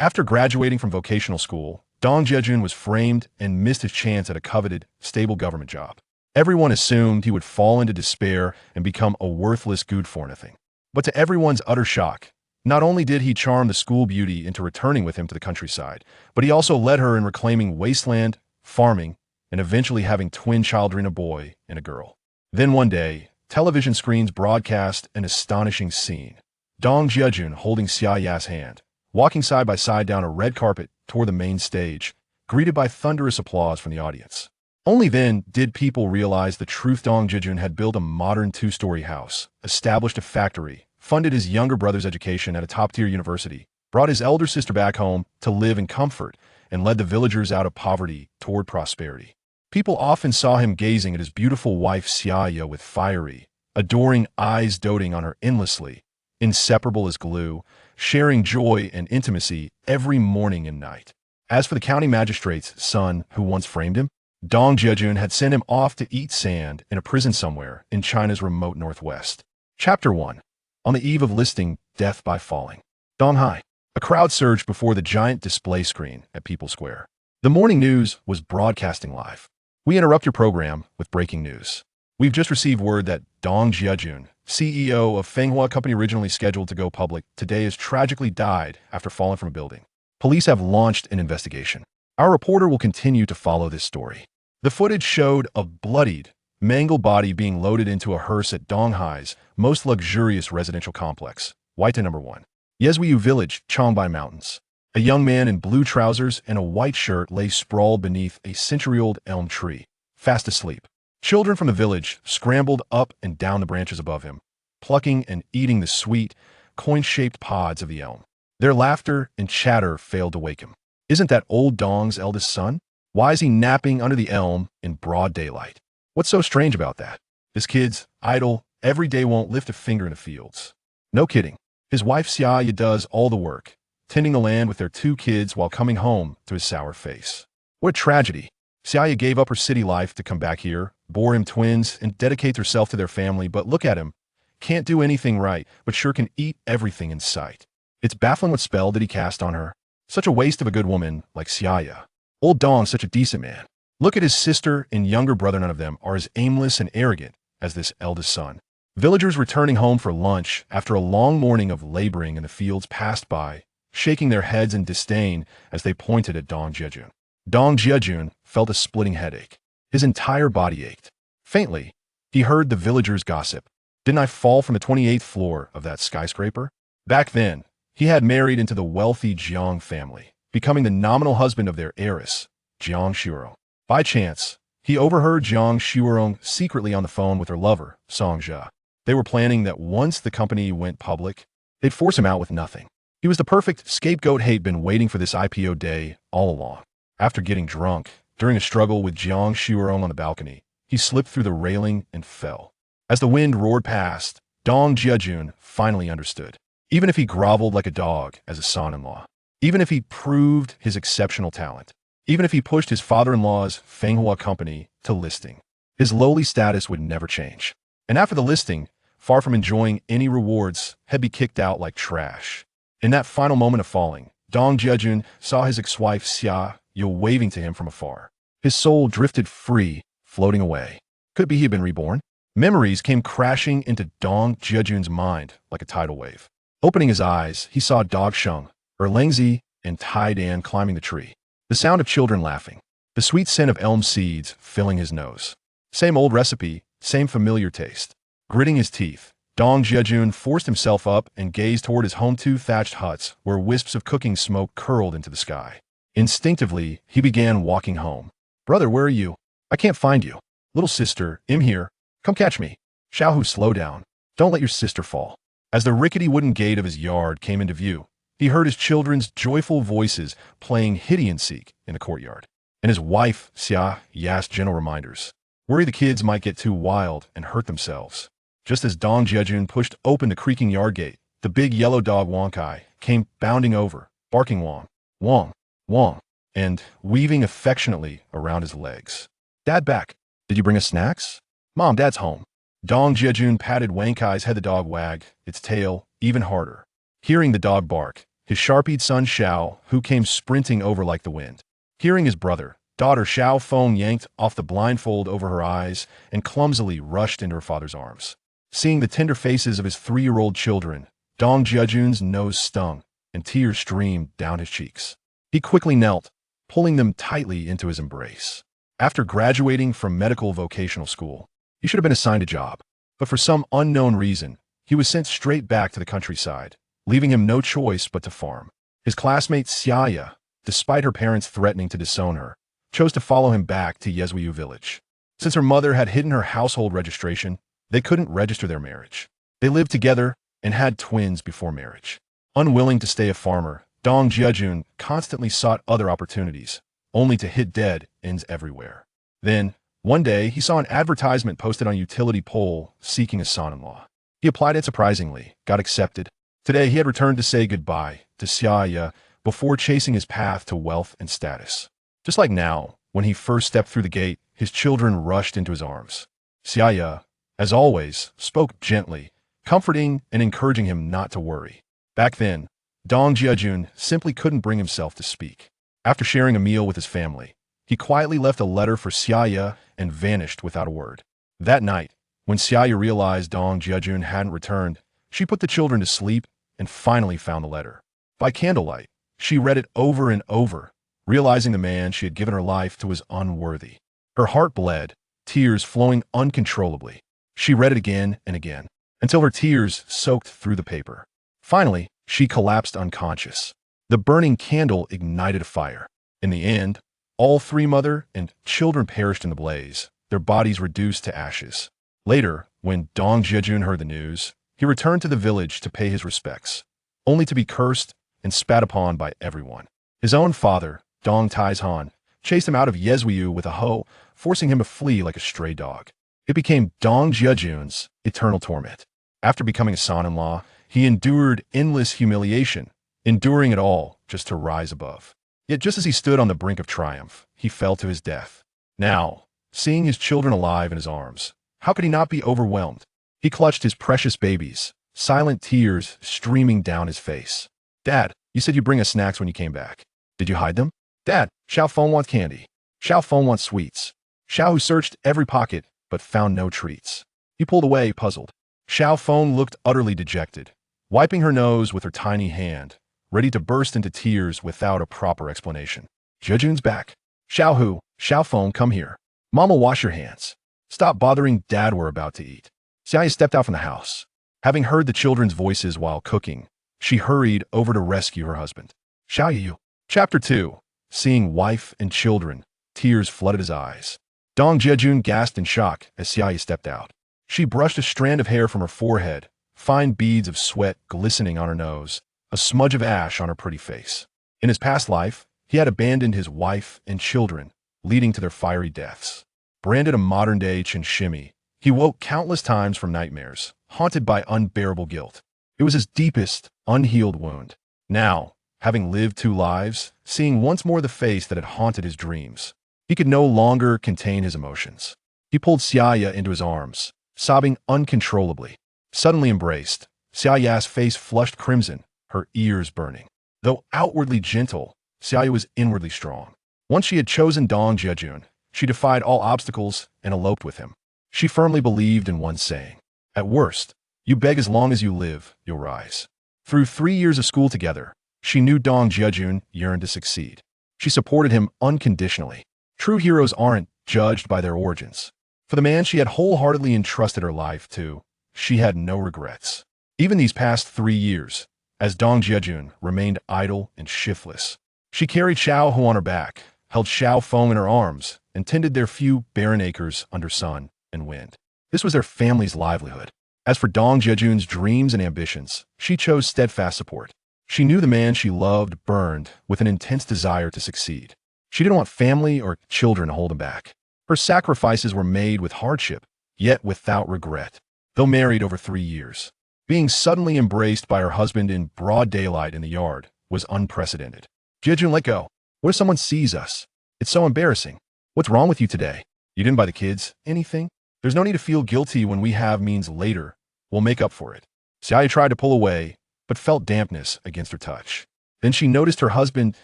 After graduating from vocational school, Dong Jiajun was framed and missed his chance at a coveted, stable government job. Everyone assumed he would fall into despair and become a worthless good for nothing. But to everyone's utter shock, not only did he charm the school beauty into returning with him to the countryside, but he also led her in reclaiming wasteland, farming, and eventually having twin children, a boy and a girl. Then one day, television screens broadcast an astonishing scene. Dong Jiajun holding Xia Ya's hand, walking side by side down a red carpet toward the main stage, greeted by thunderous applause from the audience. Only then did people realize the truth. Dong Jiajun had built a modern two-story house, established a factory, funded his younger brother's education at a top-tier university, brought his elder sister back home to live in comfort, and led the villagers out of poverty toward prosperity. People often saw him gazing at his beautiful wife Xia Ya with fiery, adoring eyes, doting on her endlessly, inseparable as glue, sharing joy and intimacy every morning and night. As for the county magistrate's son who once framed him, Dong Jiajun had sent him off to eat sand in a prison somewhere in China's remote northwest. Chapter 1. On the eve of listing Death by Falling. Donghai. A crowd surged before the giant display screen at People Square. The morning news was broadcasting live. We interrupt your program with breaking news. We've just received word that Dong Jiajun, CEO of Fenghua Company originally scheduled to go public today, has tragically died after falling from a building. Police have launched an investigation. Our reporter will continue to follow this story. The footage showed a bloodied, mangled body being loaded into a hearse at Donghai's most luxurious residential complex, Waita No. 1. Yezhuiyu Village, Chongbai Mountains. A young man in blue trousers and a white shirt lay sprawled beneath a century-old elm tree, fast asleep. Children from the village scrambled up and down the branches above him, plucking and eating the sweet, coin-shaped pods of the elm. Their laughter and chatter failed to wake him. Isn't that old Dong's eldest son? Why is he napping under the elm in broad daylight? What's so strange about that? This kid's idle, every day, won't lift a finger in the fields. No kidding. His wife Xia Ya does all the work, tending the land with their 2 kids while coming home to his sour face. What a tragedy. Xia Ya gave up her city life to come back here, bore him twins, and dedicate herself to their family, but look at him. Can't do anything right, but sure can eat everything in sight. It's baffling what spell did he cast on her. Such a waste of a good woman like Xia Ya. Old Dong's such a decent man. Look at his sister and younger brother. None of them are as aimless and arrogant as this eldest son. Villagers returning home for lunch after a long morning of laboring in the fields passed by, shaking their heads in disdain as they pointed at Dong Jiajun. Dong Jiajun felt a splitting headache. His entire body ached. Faintly, he heard the villagers gossip. Didn't I fall from the 28th floor of that skyscraper? Back then, he had married into the wealthy Jiang family, becoming the nominal husband of their heiress, Jiang Shuirong. By chance, he overheard Jiang Shuirong secretly on the phone with her lover, Song Jia. They were planning that once the company went public, they'd force him out with nothing. He was the perfect scapegoat. He'd been waiting for this IPO day all along. After getting drunk, during a struggle with Jiang Shuirong on the balcony, he slipped through the railing and fell. As the wind roared past, Dong Jiajun finally understood. Even if he groveled like a dog as a son-in-law, even if he proved his exceptional talent, even if he pushed his father-in-law's Fenghua Company to listing, his lowly status would never change. And after the listing, far from enjoying any rewards, he'd be kicked out like trash. In that final moment of falling, Dong Jiajun saw his ex-wife Xia Ya waving to him from afar. His soul drifted free, floating away. Could it be he had been reborn? Memories came crashing into Dong Jiajun's mind like a tidal wave. Opening his eyes, he saw Dog Sheng, Erlangzi, and Tai Dan climbing the tree. The sound of children laughing. The sweet scent of elm seeds filling his nose. Same old recipe, same familiar taste. Gritting his teeth, Dong Jiajun forced himself up and gazed toward his home 2 thatched huts where wisps of cooking smoke curled into the sky. Instinctively, he began walking home. Brother, where are you? I can't find you. Little sister, I'm here. Come catch me. Xiaohu, slow down. Don't let your sister fall. As the rickety wooden gate of his yard came into view, he heard his children's joyful voices playing hide and seek in the courtyard, and his wife Xia Ya's gentle reminders. Worry the kids might get too wild and hurt themselves. Just as Dong Jiajun pushed open the creaking yard gate, the big yellow dog Wangkai came bounding over, barking Wong, Wong, Wong, and weaving affectionately around his legs. Dad back. Did you bring us snacks? Mom, Dad's home. Dong Jiajun patted Wangkai's head. The dog wagged its tail even harder. Hearing the dog bark, his sharp-eyed son Xiao, who came sprinting over like the wind. Hearing his brother, daughter Xiao Feng yanked off the blindfold over her eyes and clumsily rushed into her father's arms. Seeing the tender faces of his 3-year-old children, Dong Jiajun's nose stung, and tears streamed down his cheeks. He quickly knelt, pulling them tightly into his embrace. After graduating from medical vocational school, he should have been assigned a job, but for some unknown reason, he was sent straight back to the countryside, leaving him no choice but to farm. His classmate Xia Ya, despite her parents threatening to disown her, chose to follow him back to Yezhuyu village. Since her mother had hidden her household registration, they couldn't register their marriage. They lived together and had twins before marriage. Unwilling to stay a farmer, Dong Jiajun constantly sought other opportunities, only to hit dead ends everywhere. Then, one day, he saw an advertisement posted on a utility pole seeking a son-in-law. He applied it surprisingly, got accepted. Today, he had returned to say goodbye to Xia Ya before chasing his path to wealth and status. Just like now, when he first stepped through the gate, his children rushed into his arms. Xia Ya, as always, spoke gently, comforting and encouraging him not to worry. Back then, Dong Jiajun simply couldn't bring himself to speak. After sharing a meal with his family, he quietly left a letter for Xia Ya and vanished without a word. That night, when Xia Ya realized Dong Jiajun hadn't returned, she put the children to sleep and finally found the letter. By candlelight, she read it over and over, realizing the man she had given her life to was unworthy. Her heart bled, tears flowing uncontrollably. She read it again and again, until her tears soaked through the paper. Finally, she collapsed unconscious. The burning candle ignited a fire. In the end, all 3 mother and children perished in the blaze, their bodies reduced to ashes. Later, when Dong Jiajun heard the news, he returned to the village to pay his respects, only to be cursed and spat upon by everyone. His own father, Dong Taizhan, chased him out of Yezhuyu with a hoe, forcing him to flee like a stray dog. It became Dong Jiajun's eternal torment. After becoming a son-in-law, he endured endless humiliation, enduring it all just to rise above. Yet just as he stood on the brink of triumph, he fell to his death. Now, seeing his children alive in his arms, how could he not be overwhelmed? He clutched his precious babies, silent tears streaming down his face. "Dad, you said you'd bring us snacks when you came back. Did you hide them?" "Dad, Xiao Feng wants candy. Xiao Feng wants sweets." Xiao, who searched every pocket but found no treats. He pulled away, puzzled. Xiao Feng looked utterly dejected, wiping her nose with her tiny hand, ready to burst into tears without a proper explanation. "Jiajun's back." Xiao Feng, come here. Mama, wash your hands. Stop bothering Dad, we're about to eat." Xia Ya stepped out from the house. Having heard the children's voices while cooking, she hurried over to rescue her husband. "Xia Ya." Chapter 2. Seeing wife and children, tears flooded his eyes. Dong Jiajun gasped in shock as Xia Ya stepped out. She brushed a strand of hair from her forehead, fine beads of sweat glistening on her nose, a smudge of ash on her pretty face. In his past life, he had abandoned his wife and children, leading to their fiery deaths. Branded a modern-day chinshimi, he woke countless times from nightmares, haunted by unbearable guilt. It was his deepest, unhealed wound. Now, having lived 2 lives, seeing once more the face that had haunted his dreams, he could no longer contain his emotions. He pulled Xia Ya into his arms, sobbing uncontrollably. Suddenly embraced, Xia Ya's face flushed crimson, her ears burning. Though outwardly gentle, Xia Ya was inwardly strong. Once she had chosen Dong Jiajun, she defied all obstacles and eloped with him. She firmly believed in one saying: "At worst, you beg as long as you live, you'll rise." Through 3 years of school together, she knew Dong Jiajun yearned to succeed. She supported him unconditionally. True heroes aren't judged by their origins. For the man she had wholeheartedly entrusted her life to, she had no regrets. Even these past 3 years, as Dong Jiajun remained idle and shiftless, she carried Xiao Hu on her back, held Xiao Feng in her arms, and tended their few barren acres under sun and wind. This was their family's livelihood. As for Dong Jiajun's dreams and ambitions, she chose steadfast support. She knew the man she loved burned with an intense desire to succeed. She didn't want family or children to hold him back. Her sacrifices were made with hardship, yet without regret. Though married over 3 years, being suddenly embraced by her husband in broad daylight in the yard was unprecedented. "Jiajun, let go. What if someone sees us? It's so embarrassing. What's wrong with you today? You didn't buy the kids anything? There's no need to feel guilty when we have means later. We'll make up for it." Xia Ya tried to pull away, but felt dampness against her touch. Then she noticed her husband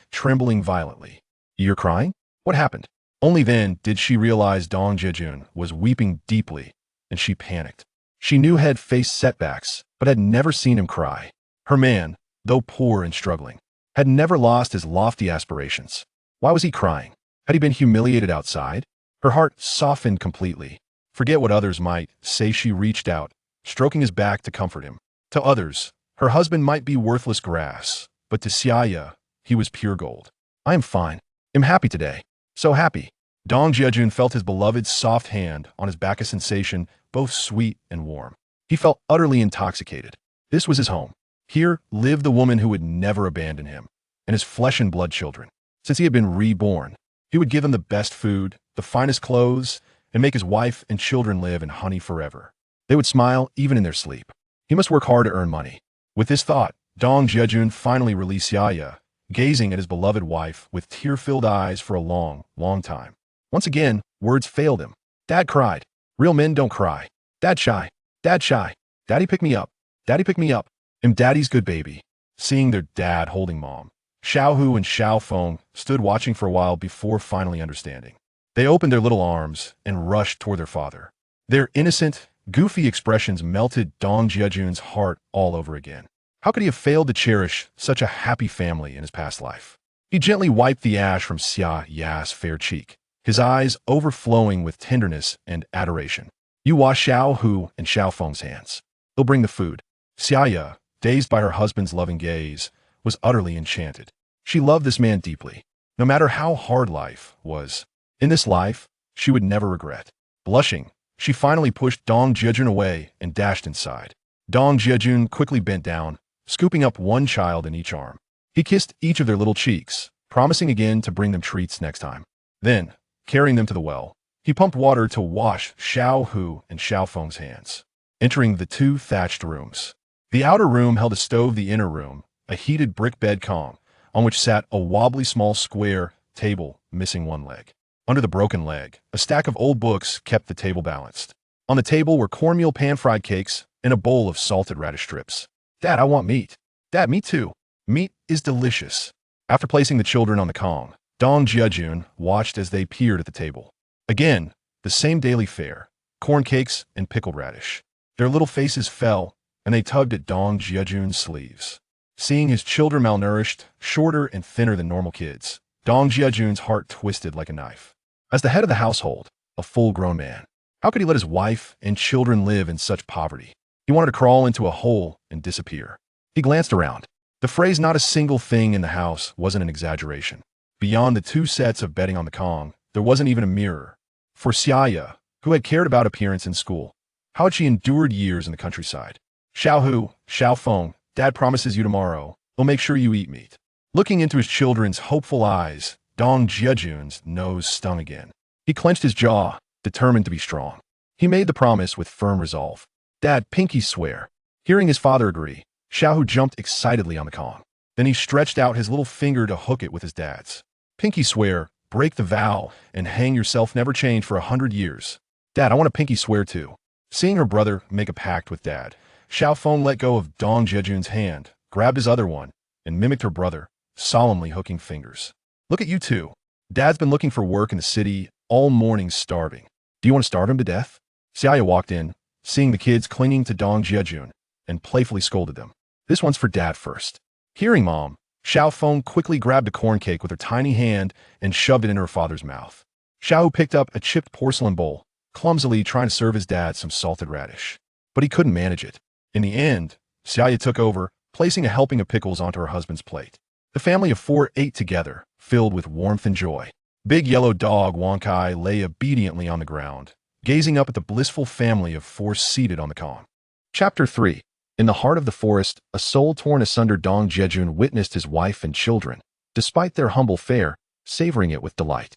trembling violently. "You're crying? What happened?" Only then did she realize Dong Jiajun was weeping deeply, and she panicked. She knew he had faced setbacks, but had never seen him cry. Her man, though poor and struggling, had never lost his lofty aspirations. Why was he crying? Had he been humiliated outside? Her heart softened completely. Forget what others might say. She reached out, stroking his back to comfort him. To others, her husband might be worthless grass, but to Xia Ya, he was pure gold. "I am fine. I'm happy today. So happy." Dong Jiajun felt his beloved's soft hand on his back, a sensation both sweet and warm. He felt utterly intoxicated. This was his home. Here lived the woman who would never abandon him, and his flesh and blood children. Since he had been reborn, he would give them the best food, the finest clothes, and make his wife and children live in honey forever. They would smile even in their sleep. He must work hard to earn money. With this thought, Dong Jiajun finally released Xia Ya, gazing at his beloved wife with tear-filled eyes for a long, long time. Once again, words failed him. Dad cried. Real men don't cry. Dad shy. Dad shy. Daddy pick me up. Daddy pick me up. I'm daddy's good baby. Seeing their dad holding mom, Xiao Hu and Xiao Feng stood watching for a while before finally understanding. They opened their little arms and rushed toward their father. Their innocent, goofy expressions melted Dong Jiajun's heart all over again. How could he have failed to cherish such a happy family in his past life? He gently wiped the ash from Xia Ya's fair cheek, his eyes overflowing with tenderness and adoration. You wash Xiao Hu and Xiao Feng's hands. They'll bring the food. Xia Ya, dazed by her husband's loving gaze, was utterly enchanted. She loved this man deeply, no matter how hard life was. In this life, she would never regret. Blushing, she finally pushed Dong Jiajun away and dashed inside. Dong Jiajun quickly bent down, scooping up one child in each arm. He kissed each of their little cheeks, promising again to bring them treats next time. Then, carrying them to the well, he pumped water to wash Xiao Hu and Xiao Feng's hands. Entering the two thatched rooms. The outer room held a stove, the inner room, a heated brick bed calm, on which sat a wobbly small square table missing one leg. Under the broken leg, a stack of old books kept the table balanced. On the table were cornmeal pan-fried cakes and a bowl of salted radish strips. Dad, I want meat. Dad, me too. Meat is delicious. After placing the children on the Kong, Dong Jiajun watched as they peered at the table. Again, the same daily fare, corn cakes and pickled radish. Their little faces fell, and they tugged at Dong Jiajun's sleeves. Seeing his children malnourished, shorter and thinner than normal kids, Dong Jiajun's heart twisted like a knife. As the head of the household, a full-grown man, how could he let his wife and children live in such poverty? He wanted to crawl into a hole and disappear. He glanced around. The phrase "not a single thing in the house" wasn't an exaggeration. Beyond the two sets of bedding on the Kong, there wasn't even a mirror. For Xia Ya, who had cared about appearance in school, how had she endured years in the countryside? Xiao Hu, Xiao Feng, Dad promises you tomorrow, he'll make sure you eat meat. Looking into his children's hopeful eyes, Dong Jiajun's nose stung again. He clenched his jaw, determined to be strong. He made the promise with firm resolve. Dad, pinky swear. Hearing his father agree, Xiao Hu jumped excitedly on the Kong. Then he stretched out his little finger to hook it with his dad's. Pinky swear, break the vow, and hang yourself, never change for 100 years. Dad, I want a pinky swear too. Seeing her brother make a pact with Dad, Xiao Feng let go of Dong Jiajun's hand, grabbed his other one, and mimicked her brother, solemnly hooking fingers. Look at you two. Dad's been looking for work in the city all morning, starving. Do you want to starve him to death? Xia Ya walked in, seeing the kids clinging to Dong Jiajun, and playfully scolded them. This one's for Dad first. Hearing Mom, Xiao Feng quickly grabbed a corn cake with her tiny hand and shoved it in her father's mouth. Xiao picked up a chipped porcelain bowl, clumsily trying to serve his dad some salted radish. But he couldn't manage it. In the end, Xia Ya took over, placing a helping of pickles onto her husband's plate. The family of four ate together, filled with warmth and joy. Big yellow dog Wonkai lay obediently on the ground, gazing up at the blissful family of four seated on the Kong. Chapter 3. In the heart of the forest, a soul torn asunder, Dong Jiajun witnessed his wife and children, despite their humble fare, savoring it with delight.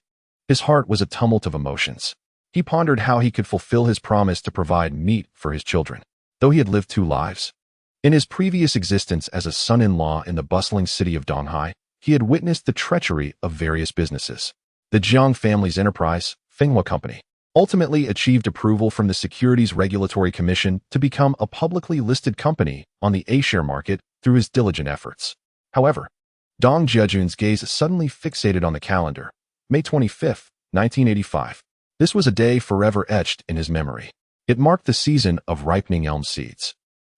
His heart was a tumult of emotions. He pondered how he could fulfill his promise to provide meat for his children, though he had lived 2 lives. In his previous existence as a son-in-law in the bustling city of Donghai, he had witnessed the treachery of various businesses. The Jiang family's enterprise, Fenghua Company, ultimately achieved approval from the Securities Regulatory Commission to become a publicly listed company on the A-share market through his diligent efforts. However, Dong Jiajun's gaze suddenly fixated on the calendar. May 25, 1985. This was a day forever etched in his memory. It marked the season of ripening elm seeds.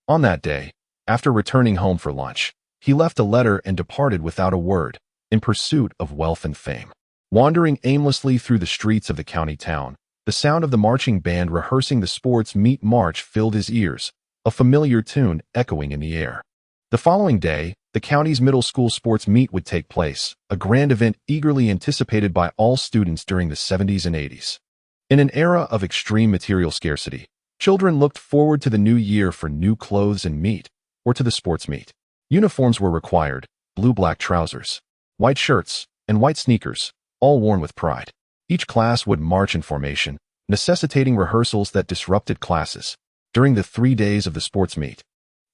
On that day, after returning home for lunch, he left a letter and departed without a word, in pursuit of wealth and fame. Wandering aimlessly through the streets of the county town, the sound of the marching band rehearsing the sports meet march filled his ears, a familiar tune echoing in the air. The following day, the county's middle school sports meet would take place, a grand event eagerly anticipated by all students during the 70s and 80s. In an era of extreme material scarcity, children looked forward to the new year for new clothes and meat, or to the sports meet. Uniforms were required, blue-black trousers, white shirts, and white sneakers, all worn with pride. Each class would march in formation, necessitating rehearsals that disrupted classes. During the 3 days of the sports meet,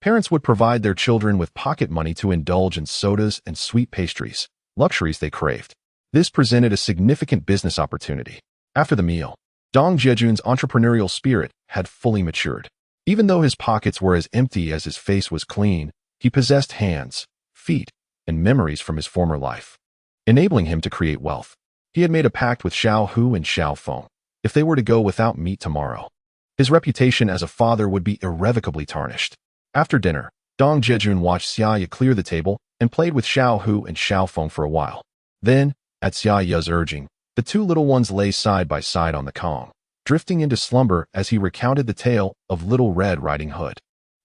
parents would provide their children with pocket money to indulge in sodas and sweet pastries, luxuries they craved. This presented a significant business opportunity. After the meal, Dong Jiajun's entrepreneurial spirit had fully matured. Even though his pockets were as empty as his face was clean, he possessed hands, feet, and memories from his former life, enabling him to create wealth. He had made a pact with Xiao Hu and Xiao Feng. If they were to go without meat tomorrow, his reputation as a father would be irrevocably tarnished. After dinner, Dong Jiajun watched Xia Ya clear the table and played with Xiao Hu and Xiao Feng for a while. Then, at Xia Ya's urging, the two little ones lay side by side on the Kong, drifting into slumber as he recounted the tale of Little Red Riding Hood,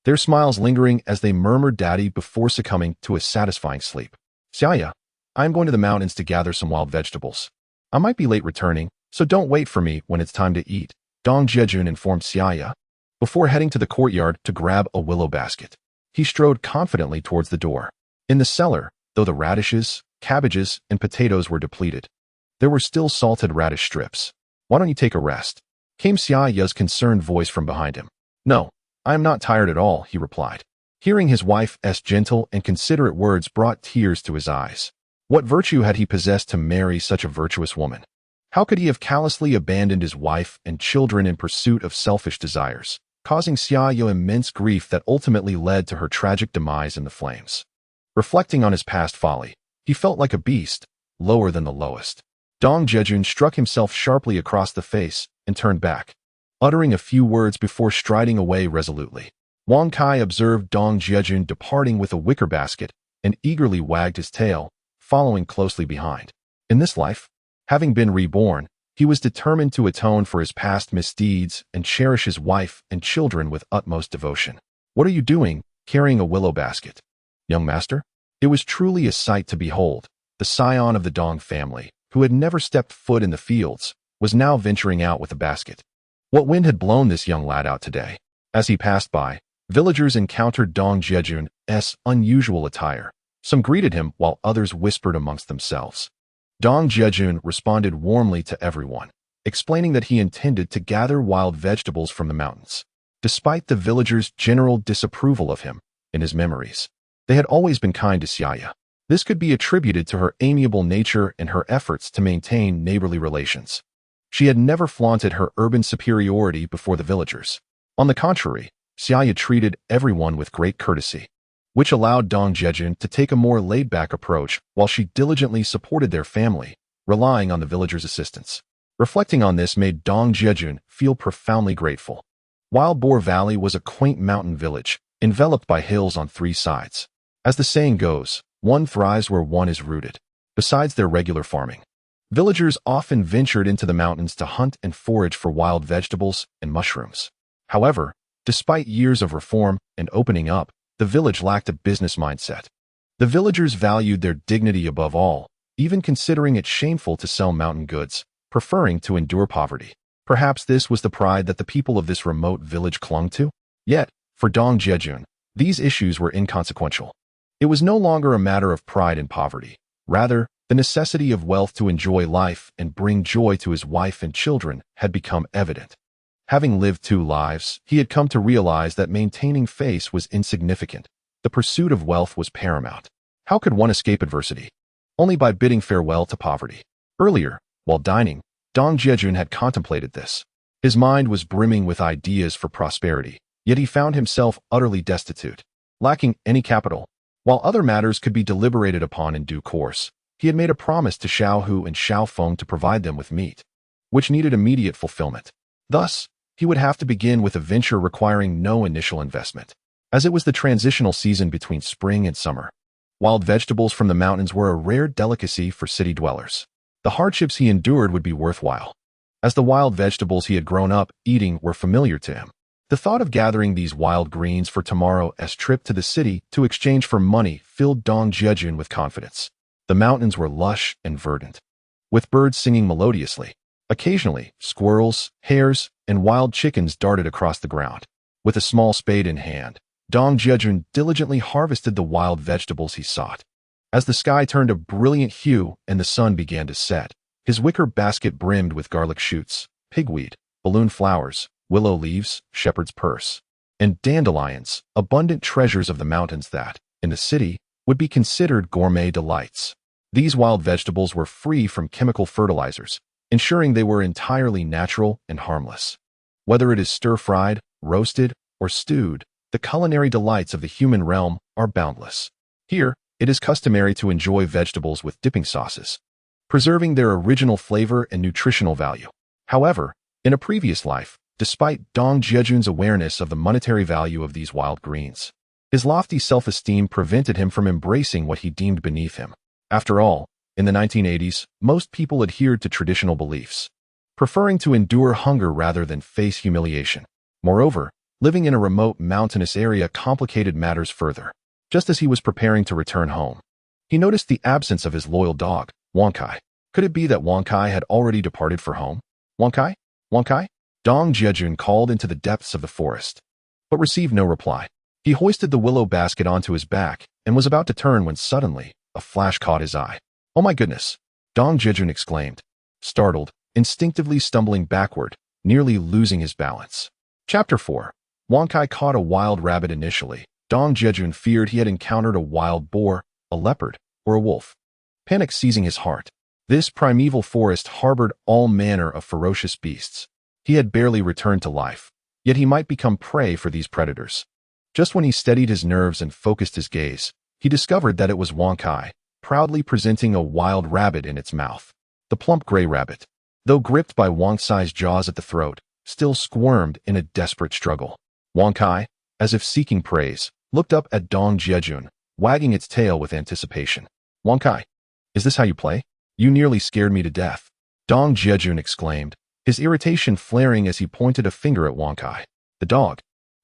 their smiles lingering as they murmured daddy before succumbing to a satisfying sleep. Xia Ya, I am going to the mountains to gather some wild vegetables. I might be late returning, so don't wait for me when it's time to eat, Dong Jiajun informed Xia Ya, before heading to the courtyard to grab a willow basket. He strode confidently towards the door. In the cellar, though the radishes, cabbages, and potatoes were depleted, there were still salted radish strips. Why don't you take a rest? Came Xia Ya's concerned voice from behind him. No, I am not tired at all, he replied. Hearing his wife's gentle and considerate words brought tears to his eyes. What virtue had he possessed to marry such a virtuous woman? How could he have callously abandoned his wife and children in pursuit of selfish desires, causing Xia Ya immense grief that ultimately led to her tragic demise in the flames? Reflecting on his past folly, he felt like a beast, lower than the lowest. Dong Jiajun struck himself sharply across the face and turned back, uttering a few words before striding away resolutely. Wang Kai observed Dong Jiajun departing with a wicker basket and eagerly wagged his tail, following closely behind. In this life, having been reborn, he was determined to atone for his past misdeeds and cherish his wife and children with utmost devotion. What are you doing, carrying a willow basket, young master? It was truly a sight to behold. The scion of the Dong family, who had never stepped foot in the fields, was now venturing out with a basket. What wind had blown this young lad out today? As he passed by, villagers encountered Dong Jiajun's unusual attire. Some greeted him while others whispered amongst themselves. Dong Jiajun responded warmly to everyone, explaining that he intended to gather wild vegetables from the mountains. Despite the villagers' general disapproval of him, in his memories, they had always been kind to Xia Ya. This could be attributed to her amiable nature and her efforts to maintain neighborly relations. She had never flaunted her urban superiority before the villagers. On the contrary, Xia Ya treated everyone with great courtesy, which allowed Dong Jiajun to take a more laid-back approach while she diligently supported their family, relying on the villagers' assistance. Reflecting on this made Dong Jiajun feel profoundly grateful. Wild Boar Valley was a quaint mountain village, enveloped by hills on 3 sides. As the saying goes, one thrives where one is rooted. Besides their regular farming, villagers often ventured into the mountains to hunt and forage for wild vegetables and mushrooms. However, despite years of reform and opening up, the village lacked a business mindset. The villagers valued their dignity above all, even considering it shameful to sell mountain goods, preferring to endure poverty. Perhaps this was the pride that the people of this remote village clung to? Yet, for Dong Jiajun, these issues were inconsequential. It was no longer a matter of pride and poverty. Rather, the necessity of wealth to enjoy life and bring joy to his wife and children had become evident. Having lived 2 lives, he had come to realize that maintaining face was insignificant. The pursuit of wealth was paramount. How could one escape adversity? Only by bidding farewell to poverty. Earlier, while dining, Dong Jiajun had contemplated this. His mind was brimming with ideas for prosperity, yet he found himself utterly destitute. Lacking any capital, While other matters could be deliberated upon in due course, he had made a promise to Xiao Hu and Xiao Feng to provide them with meat, which needed immediate fulfillment. Thus, he would have to begin with a venture requiring no initial investment. As it was the transitional season between spring and summer, wild vegetables from the mountains were a rare delicacy for city dwellers. The hardships he endured would be worthwhile, as the wild vegetables he had grown up eating were familiar to him. The thought of gathering these wild greens for tomorrow's trip to the city to exchange for money filled Dong Jiajun with confidence. The mountains were lush and verdant, with birds singing melodiously. Occasionally, squirrels, hares, and wild chickens darted across the ground. With a small spade in hand, Dong Jiajun diligently harvested the wild vegetables he sought. As the sky turned a brilliant hue and the sun began to set, his wicker basket brimmed with garlic shoots, pigweed, balloon flowers, willow leaves, shepherd's purse, and dandelions, abundant treasures of the mountains that, in the city, would be considered gourmet delights. These wild vegetables were free from chemical fertilizers, ensuring they were entirely natural and harmless. Whether it is stir-fried, roasted, or stewed, the culinary delights of the human realm are boundless. Here, it is customary to enjoy vegetables with dipping sauces, preserving their original flavor and nutritional value. However, in a previous life, despite Dong Jiajun's awareness of the monetary value of these wild greens, his lofty self-esteem prevented him from embracing what he deemed beneath him. After all, in the 1980s, most people adhered to traditional beliefs, preferring to endure hunger rather than face humiliation. Moreover, living in a remote mountainous area complicated matters further. Just as he was preparing to return home, he noticed the absence of his loyal dog, Wang Kai. Could it be that Wang Kai had already departed for home? Wang Kai? Wang Kai? Dong Jiajun called into the depths of the forest, but received no reply. He hoisted the willow basket onto his back and was about to turn when suddenly, a flash caught his eye. "Oh my goodness!" Dong Jiajun exclaimed, startled, instinctively stumbling backward, nearly losing his balance. Chapter 4. Wang Kai caught a wild rabbit initially. Dong Jiajun feared he had encountered a wild boar, a leopard, or a wolf. Panic seizing his heart. This primeval forest harbored all manner of ferocious beasts. He had barely returned to life, yet he might become prey for these predators. Just when he steadied his nerves and focused his gaze, he discovered that it was Wang Kai, proudly presenting a wild rabbit in its mouth. The plump gray rabbit, though gripped by Wang Kai's jaws at the throat, still squirmed in a desperate struggle. Wang Kai, as if seeking praise, looked up at Dong Jiajun, wagging its tail with anticipation. "Wang Kai, is this how you play? You nearly scared me to death," Dong Jiajun exclaimed, his irritation flaring as he pointed a finger at Wang Kai. The dog,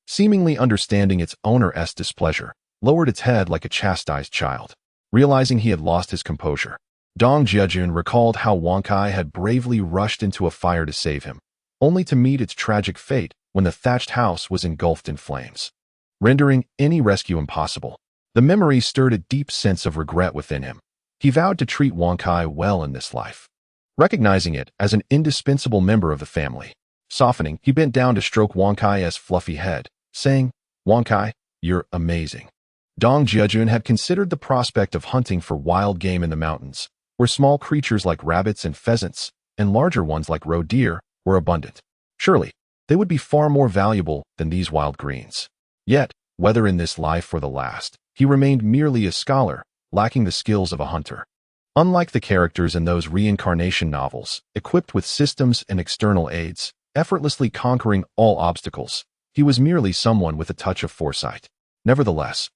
seemingly understanding its owner's displeasure, lowered its head like a chastised child. Realizing he had lost his composure, Dong Jiajun recalled how Wang Kai had bravely rushed into a fire to save him, only to meet its tragic fate when the thatched house was engulfed in flames, rendering any rescue impossible. The memory stirred a deep sense of regret within him. He vowed to treat Wang Kai well in this life, recognizing it as an indispensable member of the family. Softening, he bent down to stroke Wang Kai's fluffy head, saying, "Wang Kai, you're amazing." Dong Jiajun had considered the prospect of hunting for wild game in the mountains, where small creatures like rabbits and pheasants, and larger ones like roe deer, were abundant. Surely, they would be far more valuable than these wild greens. Yet, whether in this life or the last, he remained merely a scholar, lacking the skills of a hunter. Unlike the characters in those reincarnation novels, equipped with systems and external aids, effortlessly conquering all obstacles, he was merely someone with a touch of foresight. Nevertheless,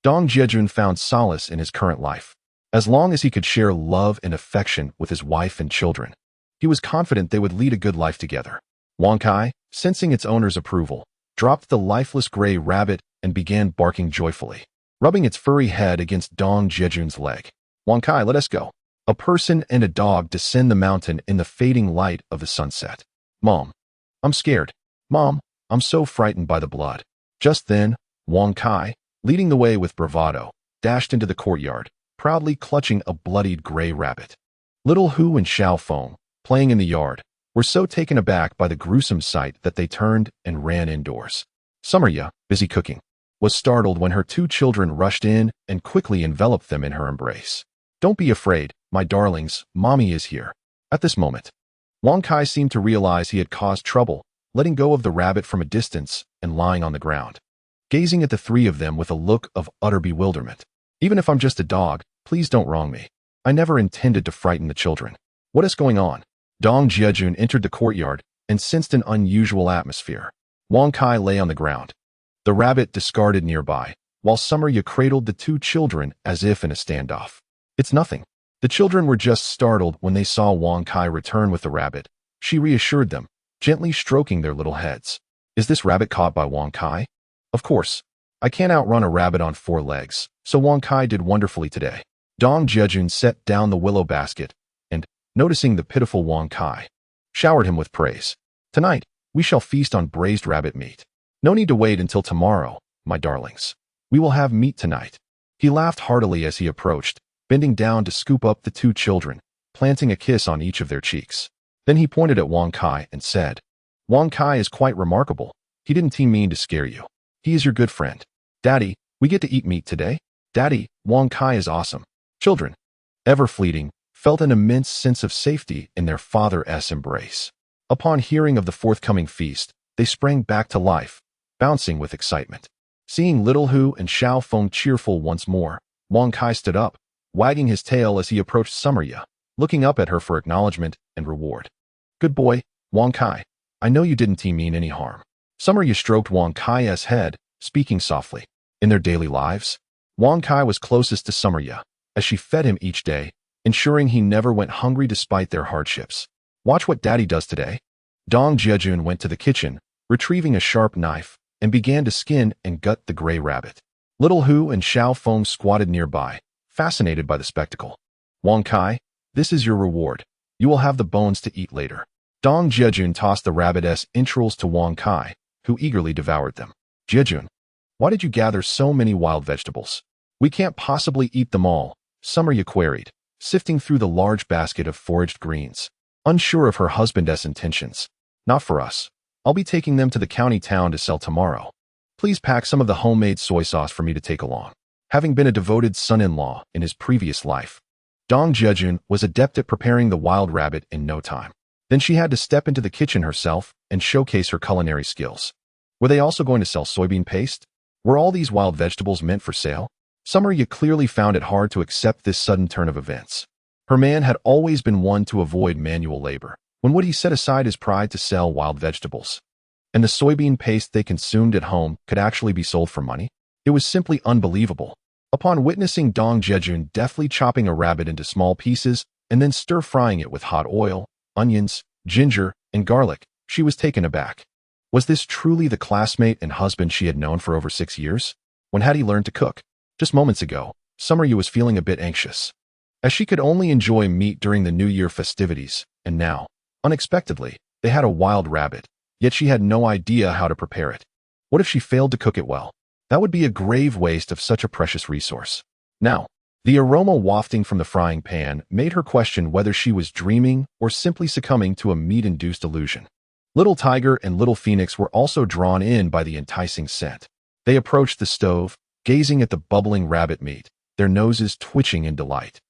Dong Jiajun found solace in his current life. As long as he could share love and affection with his wife and children, he was confident they would lead a good life together. Wang Kai, sensing its owner's approval, dropped the lifeless gray rabbit and began barking joyfully, rubbing its furry head against Dong Jiajun's leg. "Wang Kai, let us go." A person and a dog descend the mountain in the fading light of the sunset. "Mom, I'm scared. Mom, I'm so frightened by the blood." Just then, Wang Kai, leading the way with bravado, dashed into the courtyard, proudly clutching a bloodied gray rabbit. Little Hu and Xiao Feng, playing in the yard, were so taken aback by the gruesome sight that they turned and ran indoors. Xia Ya, busy cooking, was startled when her two children rushed in and quickly enveloped them in her embrace. "Don't be afraid, my darlings, Mommy is here." At this moment, Wang Kai seemed to realize he had caused trouble, letting go of the rabbit from a distance and lying on the ground, gazing at the three of them with a look of utter bewilderment. Even if I'm just a dog, please don't wrong me. I never intended to frighten the children. What is going on? Dong Jiajun entered the courtyard and sensed an unusual atmosphere. Wang Kai lay on the ground, the rabbit discarded nearby, while Summer Ya cradled the two children as if in a standoff. It's nothing. The children were just startled when they saw Wang Kai return with the rabbit. She reassured them, gently stroking their little heads. Is this rabbit caught by Wang Kai? Of course. I can't outrun a rabbit on 4 legs, so Wang Kai did wonderfully today. Dong Jiajun set down the willow basket and, noticing the pitiful Wang Kai, showered him with praise. Tonight, we shall feast on braised rabbit meat. No need to wait until tomorrow, my darlings. We will have meat tonight. He laughed heartily as he approached, bending down to scoop up the two children, planting a kiss on each of their cheeks. Then he pointed at Wang Kai and said, Wang Kai is quite remarkable. He didn't mean to scare you. He is your good friend. Daddy, we get to eat meat today? Daddy, Wang Kai is awesome. Children, ever fleeting, felt an immense sense of safety in their father's embrace. Upon hearing of the forthcoming feast, they sprang back to life, bouncing with excitement. Seeing Little Hu and Xiao Feng cheerful once more, Wang Kai stood up, wagging his tail as he approached Summer Ya, looking up at her for acknowledgement and reward. Good boy, Wang Kai. I know you didn't mean any harm. Summer Ya stroked Wang Kai's head, speaking softly. In their daily lives, Wang Kai was closest to Summer Ya, as she fed him each day, ensuring he never went hungry despite their hardships. Watch what Daddy does today. Dong Jiajun went to the kitchen, retrieving a sharp knife, and began to skin and gut the gray rabbit. Little Hu and Xiao Feng squatted nearby, fascinated by the spectacle. Wang Kai, this is your reward. You will have the bones to eat later. Dong Jiajun tossed the rabbit's entrails to Wang Kai, who eagerly devoured them. Jiajun, why did you gather so many wild vegetables? We can't possibly eat them all, Summer Ya queried, sifting through the large basket of foraged greens, unsure of her husband's intentions. Not for us. I'll be taking them to the county town to sell tomorrow. Please pack some of the homemade soy sauce for me to take along. Having been a devoted son-in-law in his previous life, Dong Jiajun was adept at preparing the wild rabbit in no time. Then she had to step into the kitchen herself and showcase her culinary skills. Were they also going to sell soybean paste? Were all these wild vegetables meant for sale? Summer Ya clearly found it hard to accept this sudden turn of events. Her man had always been one to avoid manual labor. When would he set aside his pride to sell wild vegetables? And the soybean paste they consumed at home could actually be sold for money? It was simply unbelievable. Upon witnessing Dong Jiajun deftly chopping a rabbit into small pieces and then stir-frying it with hot oil, onions, ginger, and garlic, she was taken aback. Was this truly the classmate and husband she had known for over 6 years? When had he learned to cook? Just moments ago, Summer Ya was feeling a bit anxious, as she could only enjoy meat during the New Year festivities, and now, unexpectedly, they had a wild rabbit, yet she had no idea how to prepare it. What if she failed to cook it well? That would be a grave waste of such a precious resource. Now, the aroma wafting from the frying pan made her question whether she was dreaming or simply succumbing to a meat-induced illusion. Little Tiger and Little Phoenix were also drawn in by the enticing scent. They approached the stove, gazing at the bubbling rabbit meat, their noses twitching in delight,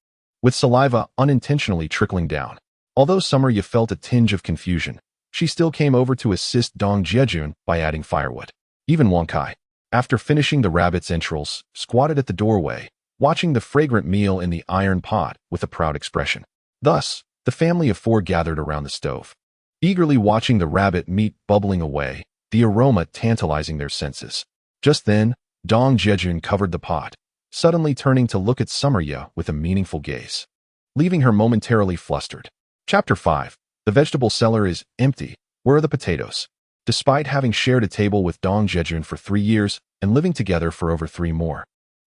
with saliva unintentionally trickling down. Although Summer Ya felt a tinge of confusion, she still came over to assist Dong Jiajun by adding firewood. Even Wang Kai, after finishing the rabbit's entrails, squatted at the doorway, watching the fragrant meal in the iron pot with a proud expression. Thus, the family of 4 gathered around the stove, eagerly watching the rabbit meat bubbling away, the aroma tantalizing their senses. Just then, Dong Jiajun covered the pot, suddenly turning to look at Summer Ya with a meaningful gaze, leaving her momentarily flustered. Chapter 5. The vegetable cellar is empty. Where are the potatoes? Despite having shared a table with Dong Jiajun for 3 years and living together for over 3 more,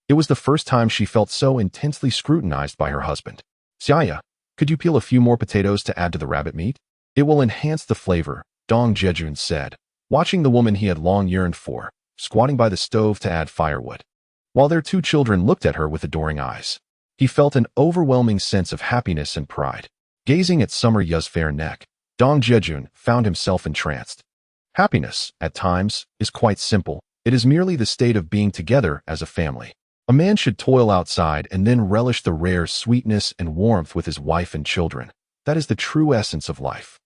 it was the first time she felt so intensely scrutinized by her husband. Xia Ya, could you peel a few more potatoes to add to the rabbit meat? It will enhance the flavor, Dong Jiajun said, watching the woman he had long yearned for, squatting by the stove to add firewood. While their 2 children looked at her with adoring eyes, he felt an overwhelming sense of happiness and pride. Gazing at Summer Ya's fair neck, Dong Jiajun found himself entranced. Happiness, at times, is quite simple. It is merely the state of being together as a family. A man should toil outside and then relish the rare sweetness and warmth with his wife and children. That is the true essence of life.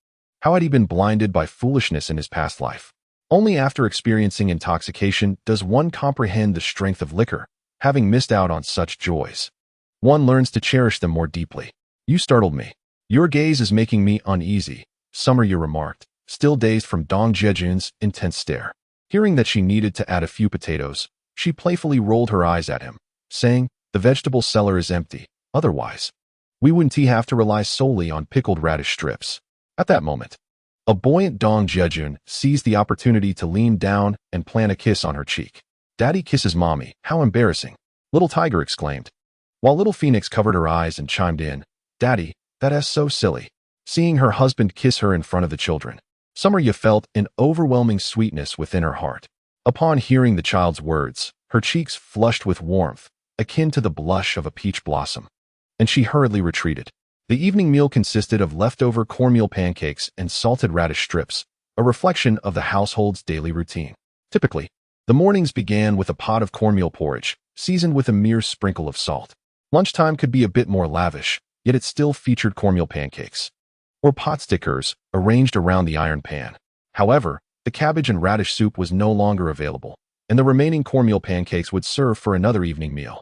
How had he been blinded by foolishness in his past life? Only after experiencing intoxication does one comprehend the strength of liquor. having missed out on such joys. One learns to cherish them more deeply. You startled me. Your gaze is making me uneasy, Summer Ya remarked, still dazed from Dong Jiajun's intense stare. Hearing that she needed to add a few potatoes, she playfully rolled her eyes at him, saying, "The vegetable cellar is empty. Otherwise, we wouldn't have to rely solely on pickled radish strips." At that moment, a buoyant Dong Jiajun seized the opportunity to lean down and plant a kiss on her cheek. "Daddy kisses mommy, how embarrassing," Little Tiger exclaimed. While Little Phoenix covered her eyes and chimed in, "Daddy, that's so silly." Seeing her husband kiss her in front of the children, Summer Ya felt an overwhelming sweetness within her heart. Upon hearing the child's words, her cheeks flushed with warmth, akin to the blush of a peach blossom, and she hurriedly retreated. The evening meal consisted of leftover cornmeal pancakes and salted radish strips, a reflection of the household's daily routine. Typically, the mornings began with a pot of cornmeal porridge, seasoned with a mere sprinkle of salt. Lunchtime could be a bit more lavish, yet it still featured cornmeal pancakes, or pot stickers, arranged around the iron pan. However, the cabbage and radish soup was no longer available, and the remaining cornmeal pancakes would serve for another evening meal.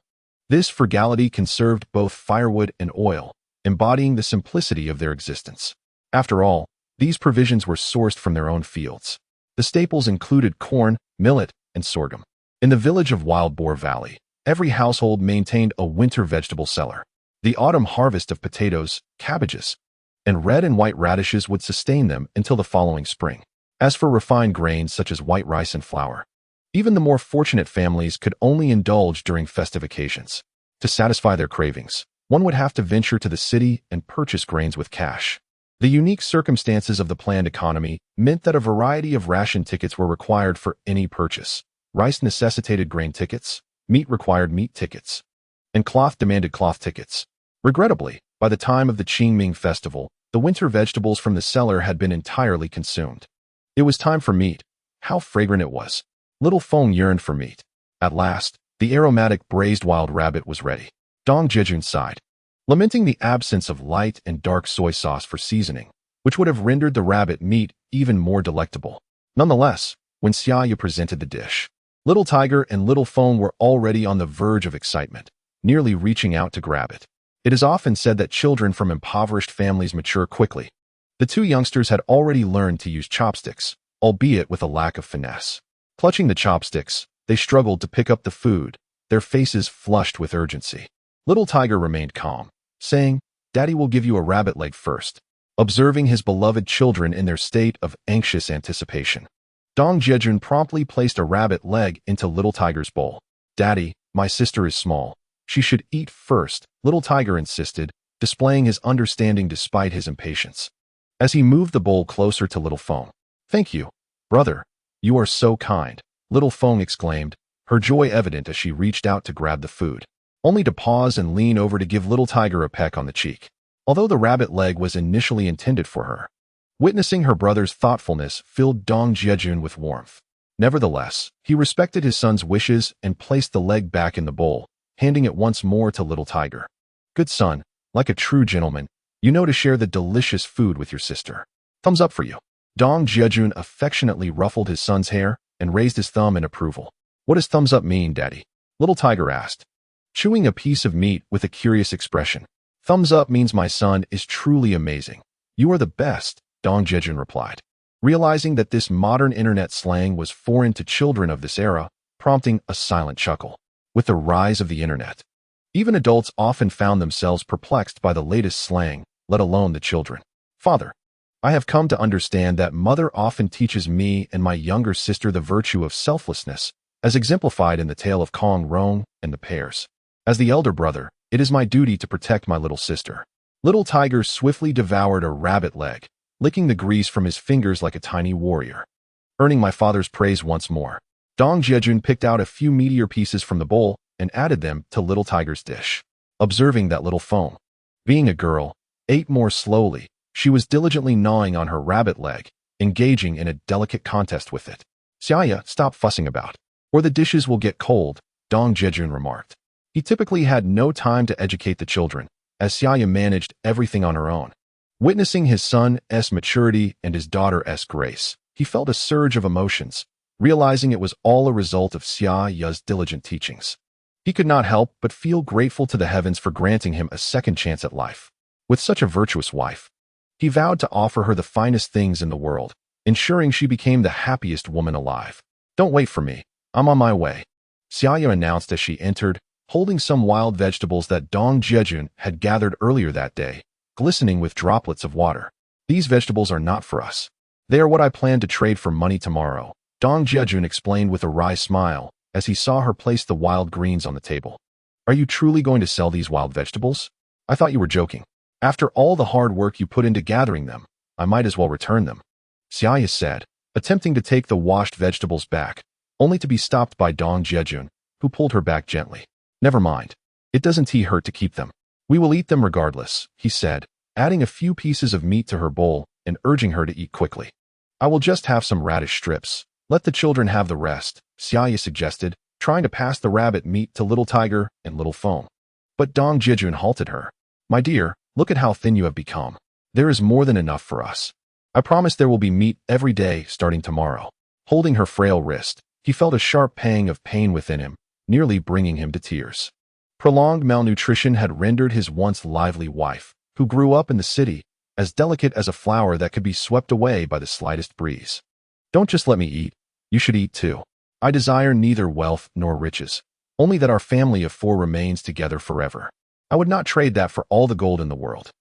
This frugality conserved both firewood and oil, embodying the simplicity of their existence. After all, these provisions were sourced from their own fields. The staples included corn, millet, and sorghum. In the village of Wild Boar Valley, every household maintained a winter vegetable cellar. The autumn harvest of potatoes, cabbages, and red and white radishes would sustain them until the following spring. As for refined grains such as white rice and flour, even the more fortunate families could only indulge during festive occasions. To satisfy their cravings, one would have to venture to the city and purchase grains with cash. The unique circumstances of the planned economy meant that a variety of ration tickets were required for any purchase. Rice necessitated grain tickets, meat required meat tickets, and cloth demanded cloth tickets. Regrettably, by the time of the Qingming festival, the winter vegetables from the cellar had been entirely consumed. It was time for meat. How fragrant it was. Little Feng yearned for meat. At last, the aromatic braised wild rabbit was ready. Dong Jiajun sighed, lamenting the absence of light and dark soy sauce for seasoning, which would have rendered the rabbit meat even more delectable. Nonetheless, when Xia Ya presented the dish, Little Tiger and Little Feng were already on the verge of excitement, nearly reaching out to grab it. It is often said that children from impoverished families mature quickly. The two youngsters had already learned to use chopsticks, albeit with a lack of finesse. Clutching the chopsticks, they struggled to pick up the food, their faces flushed with urgency. Little Tiger remained calm, saying, "Daddy will give you a rabbit leg first," observing his beloved children in their state of anxious anticipation. Dong Jiajun promptly placed a rabbit leg into Little Tiger's bowl. "Daddy, my sister is small. She should eat first," Little Tiger insisted, displaying his understanding despite his impatience. As he moved the bowl closer to Little Feng, "Thank you, brother. You are so kind," Little Feng exclaimed, her joy evident as she reached out to grab the food, only to pause and lean over to give Little Tiger a peck on the cheek. Although the rabbit leg was initially intended for her, witnessing her brother's thoughtfulness filled Dong Jiajun with warmth. Nevertheless, he respected his son's wishes and placed the leg back in the bowl, handing it once more to Little Tiger. "Good son, like a true gentleman, you know to share the delicious food with your sister. Thumbs up for you." Dong Jiajun affectionately ruffled his son's hair and raised his thumb in approval. "What does thumbs up mean, Daddy?" Little Tiger asked, chewing a piece of meat with a curious expression. "Thumbs up means my son is truly amazing. You are the best," Dong Jiajun replied, realizing that this modern internet slang was foreign to children of this era, prompting a silent chuckle. With the rise of the internet, even adults often found themselves perplexed by the latest slang, let alone the children. "Father, I have come to understand that mother often teaches me and my younger sister the virtue of selflessness, as exemplified in the tale of Kong Rong and the pears. As the elder brother, it is my duty to protect my little sister." Little Tiger swiftly devoured a rabbit leg, licking the grease from his fingers like a tiny warrior. Earning my father's praise once more, Dong Jiajun picked out a few meatier pieces from the bowl and added them to Little Tiger's dish. Observing that Little Feng, being a girl, ate more slowly, she was diligently gnawing on her rabbit leg, engaging in a delicate contest with it. "Xia Ya, stop fussing about, or the dishes will get cold," Dong Jiajun remarked. He typically had no time to educate the children, as Xia Ya managed everything on her own. Witnessing his son's maturity and his daughter's grace, he felt a surge of emotions, realizing it was all a result of Xia Ya's diligent teachings. He could not help but feel grateful to the heavens for granting him a second chance at life. With such a virtuous wife, he vowed to offer her the finest things in the world, ensuring she became the happiest woman alive. "Don't wait for me. I'm on my way," Xia Ya announced as she entered, holding some wild vegetables that Dong Jiajun had gathered earlier that day, glistening with droplets of water. "These vegetables are not for us. They are what I plan to trade for money tomorrow," Dong Jiajun explained with a wry smile as he saw her place the wild greens on the table. "Are you truly going to sell these wild vegetables? I thought you were joking. After all the hard work you put into gathering them, I might as well return them," Xia Ya said, attempting to take the washed vegetables back, only to be stopped by Dong Jiajun, who pulled her back gently. "Never mind. It doesn't hurt to keep them. We will eat them regardless," he said, adding a few pieces of meat to her bowl and urging her to eat quickly. "I will just have some radish strips. Let the children have the rest," Xia Ya suggested, trying to pass the rabbit meat to Little Tiger and Little Foam. But Dong Jiajun halted her. "My dear, look at how thin you have become. There is more than enough for us. I promise there will be meat every day starting tomorrow." Holding her frail wrist, he felt a sharp pang of pain within him, nearly bringing him to tears. Prolonged malnutrition had rendered his once lively wife, who grew up in the city, as delicate as a flower that could be swept away by the slightest breeze. "Don't just let me eat. You should eat too. I desire neither wealth nor riches, only that our family of 4 remains together forever. I would not trade that for all the gold in the world."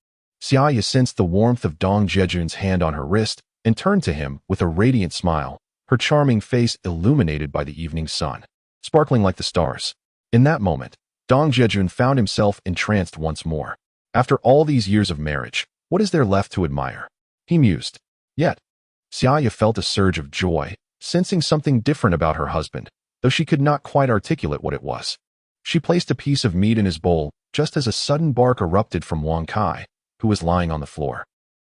Xia Ya sensed the warmth of Dong Jiajun's hand on her wrist and turned to him with a radiant smile, her charming face illuminated by the evening sun, sparkling like the stars. In that moment, Dong Jiajun found himself entranced once more. After all these years of marriage, what is there left to admire? He mused. Yet, Xia Ya felt a surge of joy, sensing something different about her husband, though she could not quite articulate what it was. She placed a piece of meat in his bowl just as a sudden bark erupted from Wang Kai, who was lying on the floor.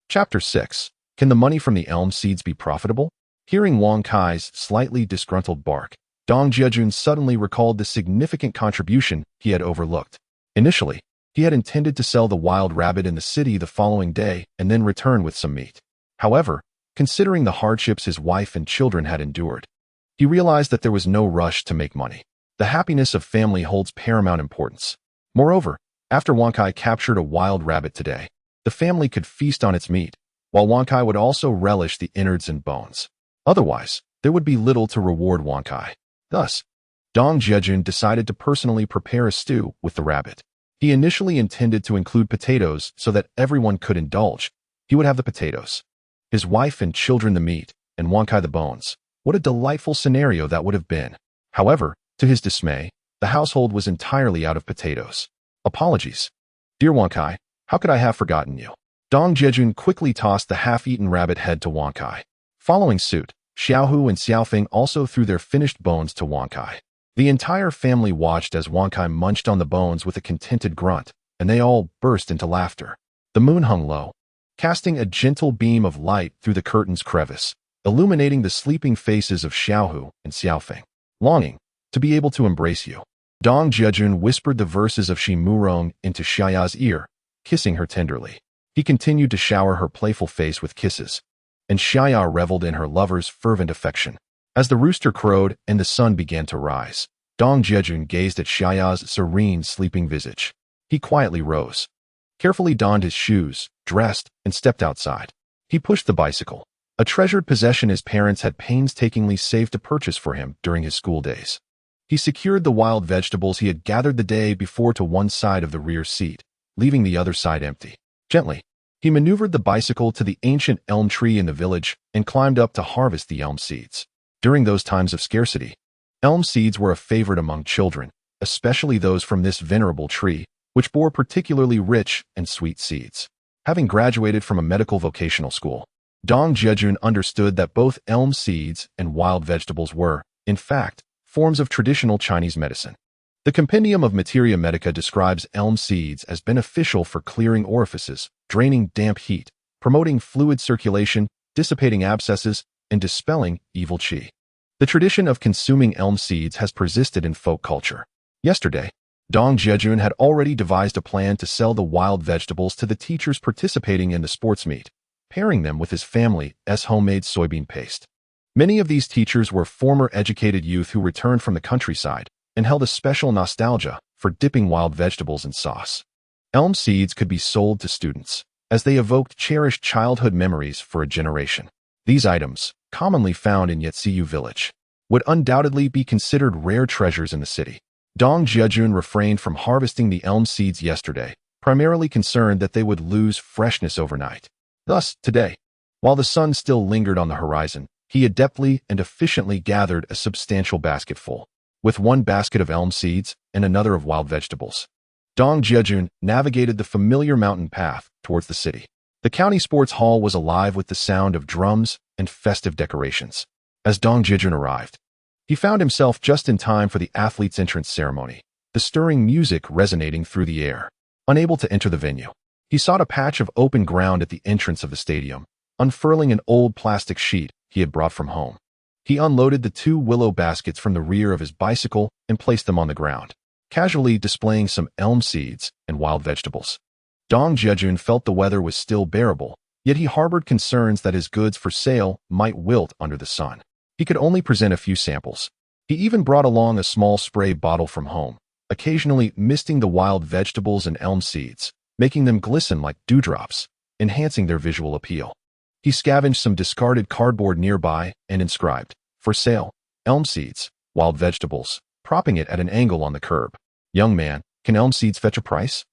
Chapter 6. Can the money from the elm seeds be profitable? Hearing Wang Kai's slightly disgruntled bark, Dong Jiajun suddenly recalled the significant contribution he had overlooked. Initially, he had intended to sell the wild rabbit in the city the following day and then return with some meat. However, considering the hardships his wife and children had endured, he realized that there was no rush to make money. The happiness of family holds paramount importance. Moreover, after Wang Kai captured a wild rabbit today, the family could feast on its meat, while Wang Kai would also relish the innards and bones. Otherwise, there would be little to reward Wang Kai. Thus, Dong Jiajun decided to personally prepare a stew with the rabbit. He initially intended to include potatoes so that everyone could indulge. He would have the potatoes, his wife and children the meat, and Wang Kai the bones. What a delightful scenario that would have been. However, to his dismay, the household was entirely out of potatoes. Apologies. Dear Wang Kai, how could I have forgotten you? Dong Jiajun quickly tossed the half-eaten rabbit head to Wang Kai. Following suit, Xiaohu and Xiaofeng also threw their finished bones to Wang Kai. The entire family watched as Wang Kai munched on the bones with a contented grunt, and they all burst into laughter. The moon hung low, casting a gentle beam of light through the curtain's crevice, illuminating the sleeping faces of Xiaohu and Xiaofeng. Longing to be able to embrace you, Dong Jiajun whispered the verses of Shi Murong into Xia Ya's ear, kissing her tenderly. He continued to shower her playful face with kisses, and Xia Ya reveled in her lover's fervent affection. As the rooster crowed and the sun began to rise, Dong Jiajun gazed at Xia Ya's serene, sleeping visage. He quietly rose, carefully donned his shoes, dressed, and stepped outside. He pushed the bicycle, a treasured possession his parents had painstakingly saved to purchase for him during his school days. He secured the wild vegetables he had gathered the day before to one side of the rear seat, leaving the other side empty. Gently, he maneuvered the bicycle to the ancient elm tree in the village and climbed up to harvest the elm seeds. During those times of scarcity, elm seeds were a favorite among children, especially those from this venerable tree, which bore particularly rich and sweet seeds. Having graduated from a medical vocational school, Dong Jiajun understood that both elm seeds and wild vegetables were, in fact, forms of traditional Chinese medicine. The Compendium of Materia Medica describes elm seeds as beneficial for clearing orifices, draining damp heat, promoting fluid circulation, dissipating abscesses, and dispelling evil qi. The tradition of consuming elm seeds has persisted in folk culture. Yesterday, Dong Jiajun had already devised a plan to sell the wild vegetables to the teachers participating in the sports meet, pairing them with his family's homemade soybean paste. Many of these teachers were former educated youth who returned from the countryside, and held a special nostalgia for dipping wild vegetables in sauce. Elm seeds could be sold to students, as they evoked cherished childhood memories for a generation. These items, commonly found in Xia Ya village, would undoubtedly be considered rare treasures in the city. Jiajun refrained from harvesting the elm seeds yesterday, primarily concerned that they would lose freshness overnight. Thus, today, while the sun still lingered on the horizon, he adeptly and efficiently gathered a substantial basketful, with one basket of elm seeds and another of wild vegetables. Jiajun navigated the familiar mountain path towards the city. The county sports hall was alive with the sound of drums and festive decorations. As Jiajun arrived, he found himself just in time for the athletes' entrance ceremony, the stirring music resonating through the air. Unable to enter the venue, he sought a patch of open ground at the entrance of the stadium, unfurling an old plastic sheet he had brought from home. He unloaded the 2 willow baskets from the rear of his bicycle and placed them on the ground, casually displaying some elm seeds and wild vegetables. Jiajun felt the weather was still bearable, yet he harbored concerns that his goods for sale might wilt under the sun. He could only present a few samples. He even brought along a small spray bottle from home, occasionally misting the wild vegetables and elm seeds, making them glisten like dewdrops, enhancing their visual appeal. He scavenged some discarded cardboard nearby and inscribed, "For sale, elm seeds, wild vegetables," propping it at an angle on the curb. "Young man, can elm seeds fetch a price?"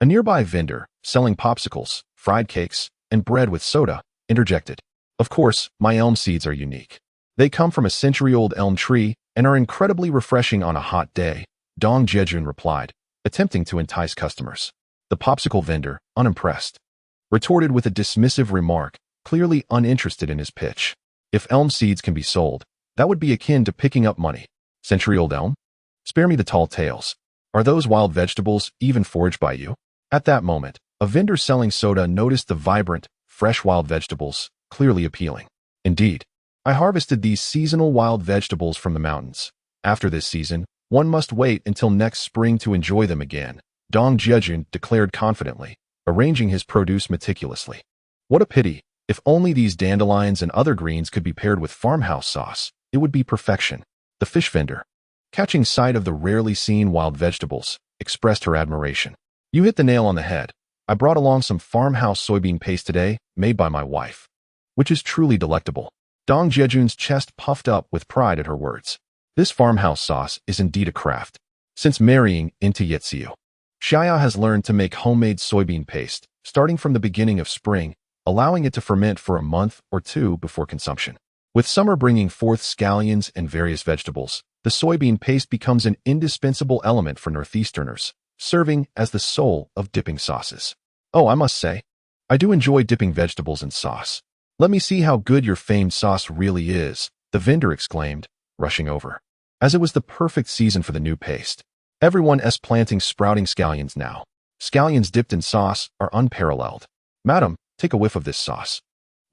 A nearby vendor, selling popsicles, fried cakes, and bread with soda, interjected. "Of course, my elm seeds are unique. They come from a century-old elm tree and are incredibly refreshing on a hot day," Jiajun replied, attempting to entice customers. The popsicle vendor, unimpressed, retorted with a dismissive remark, clearly uninterested in his pitch. "If elm seeds can be sold, that would be akin to picking up money. Century-old elm? Spare me the tall tales. Are those wild vegetables even foraged by you?" At that moment, a vendor selling soda noticed the vibrant, fresh wild vegetables, clearly appealing. "Indeed, I harvested these seasonal wild vegetables from the mountains. After this season, one must wait until next spring to enjoy them again," Jiajun declared confidently, arranging his produce meticulously. "What a pity. If only these dandelions and other greens could be paired with farmhouse sauce, it would be perfection." The fish vendor, catching sight of the rarely seen wild vegetables, expressed her admiration. "You hit the nail on the head. I brought along some farmhouse soybean paste today, made by my wife, which is truly delectable." Jiajun's chest puffed up with pride at her words. This farmhouse sauce is indeed a craft. Since marrying into Xia, Xia Ya has learned to make homemade soybean paste, starting from the beginning of spring, allowing it to ferment for a month or 2 before consumption. With summer bringing forth scallions and various vegetables, the soybean paste becomes an indispensable element for Northeasterners, serving as the soul of dipping sauces. "Oh, I must say, I do enjoy dipping vegetables in sauce. Let me see how good your famed sauce really is," the vendor exclaimed, rushing over. As it was the perfect season for the new paste. Everyone's planting sprouting scallions now. Scallions dipped in sauce are unparalleled. "Madam, take a whiff of this sauce,"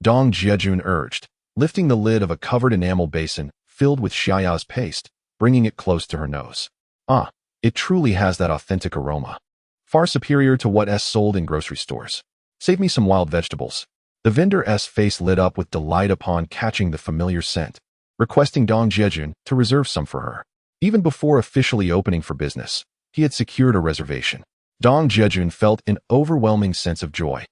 Jiajun urged, lifting the lid of a covered enamel basin filled with Xia Ya's paste, bringing it close to her nose. "Ah, it truly has that authentic aroma. Far superior to what's sold in grocery stores. Save me some wild vegetables." The vendor's face lit up with delight upon catching the familiar scent, requesting Jiajun to reserve some for her. Even before officially opening for business, he had secured a reservation. Jiajun felt an overwhelming sense of joy.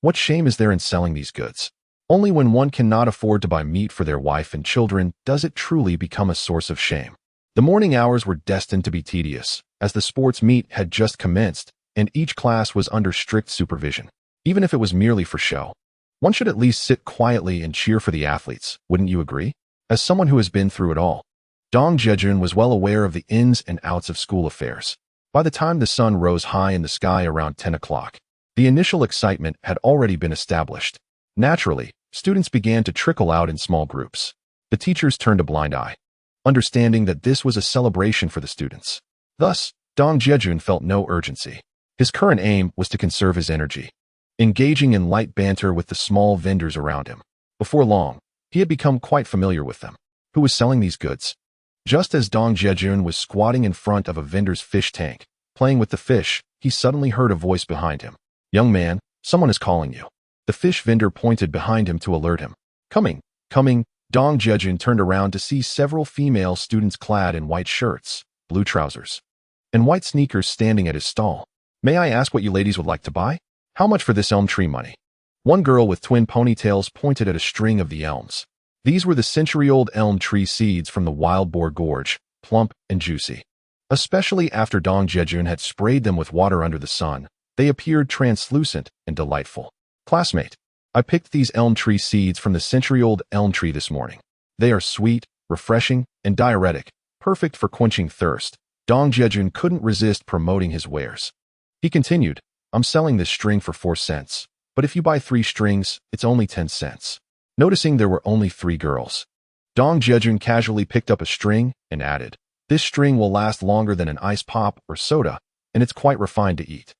What shame is there in selling these goods? Only when one cannot afford to buy meat for their wife and children does it truly become a source of shame. The morning hours were destined to be tedious, as the sports meet had just commenced, and each class was under strict supervision. Even if it was merely for show, one should at least sit quietly and cheer for the athletes, wouldn't you agree? As someone who has been through it all, Jiajun was well aware of the ins and outs of school affairs. By the time the sun rose high in the sky around 10 o'clock, the initial excitement had already been established. Naturally, students began to trickle out in small groups. The teachers turned a blind eye, understanding that this was a celebration for the students. Thus, Jiajun felt no urgency. His current aim was to conserve his energy, engaging in light banter with the small vendors around him. Before long, he had become quite familiar with them. Who was selling these goods? Just as Jiajun was squatting in front of a vendor's fish tank, playing with the fish, he suddenly heard a voice behind him. "Young man, someone is calling you." The fish vendor pointed behind him to alert him. "Coming, coming." Jiajun turned around to see several female students clad in white shirts, blue trousers, and white sneakers standing at his stall. "May I ask what you ladies would like to buy? How much for this elm tree money?" One girl with twin ponytails pointed at a string of the elms. These were the century-old elm tree seeds from the Wild Boar Gorge, plump and juicy. Especially after Dong Jiajun had sprayed them with water under the sun, they appeared translucent and delightful. "Classmate, I picked these elm tree seeds from the century-old elm tree this morning. They are sweet, refreshing, and diuretic, perfect for quenching thirst." Dong Jiajun couldn't resist promoting his wares. He continued, "I'm selling this string for 4 cents, but if you buy 3 strings, it's only 10 cents. Noticing there were only 3 girls, Dong Jiajun casually picked up a string and added, "This string will last longer than an ice pop or soda, and it's quite refined to eat.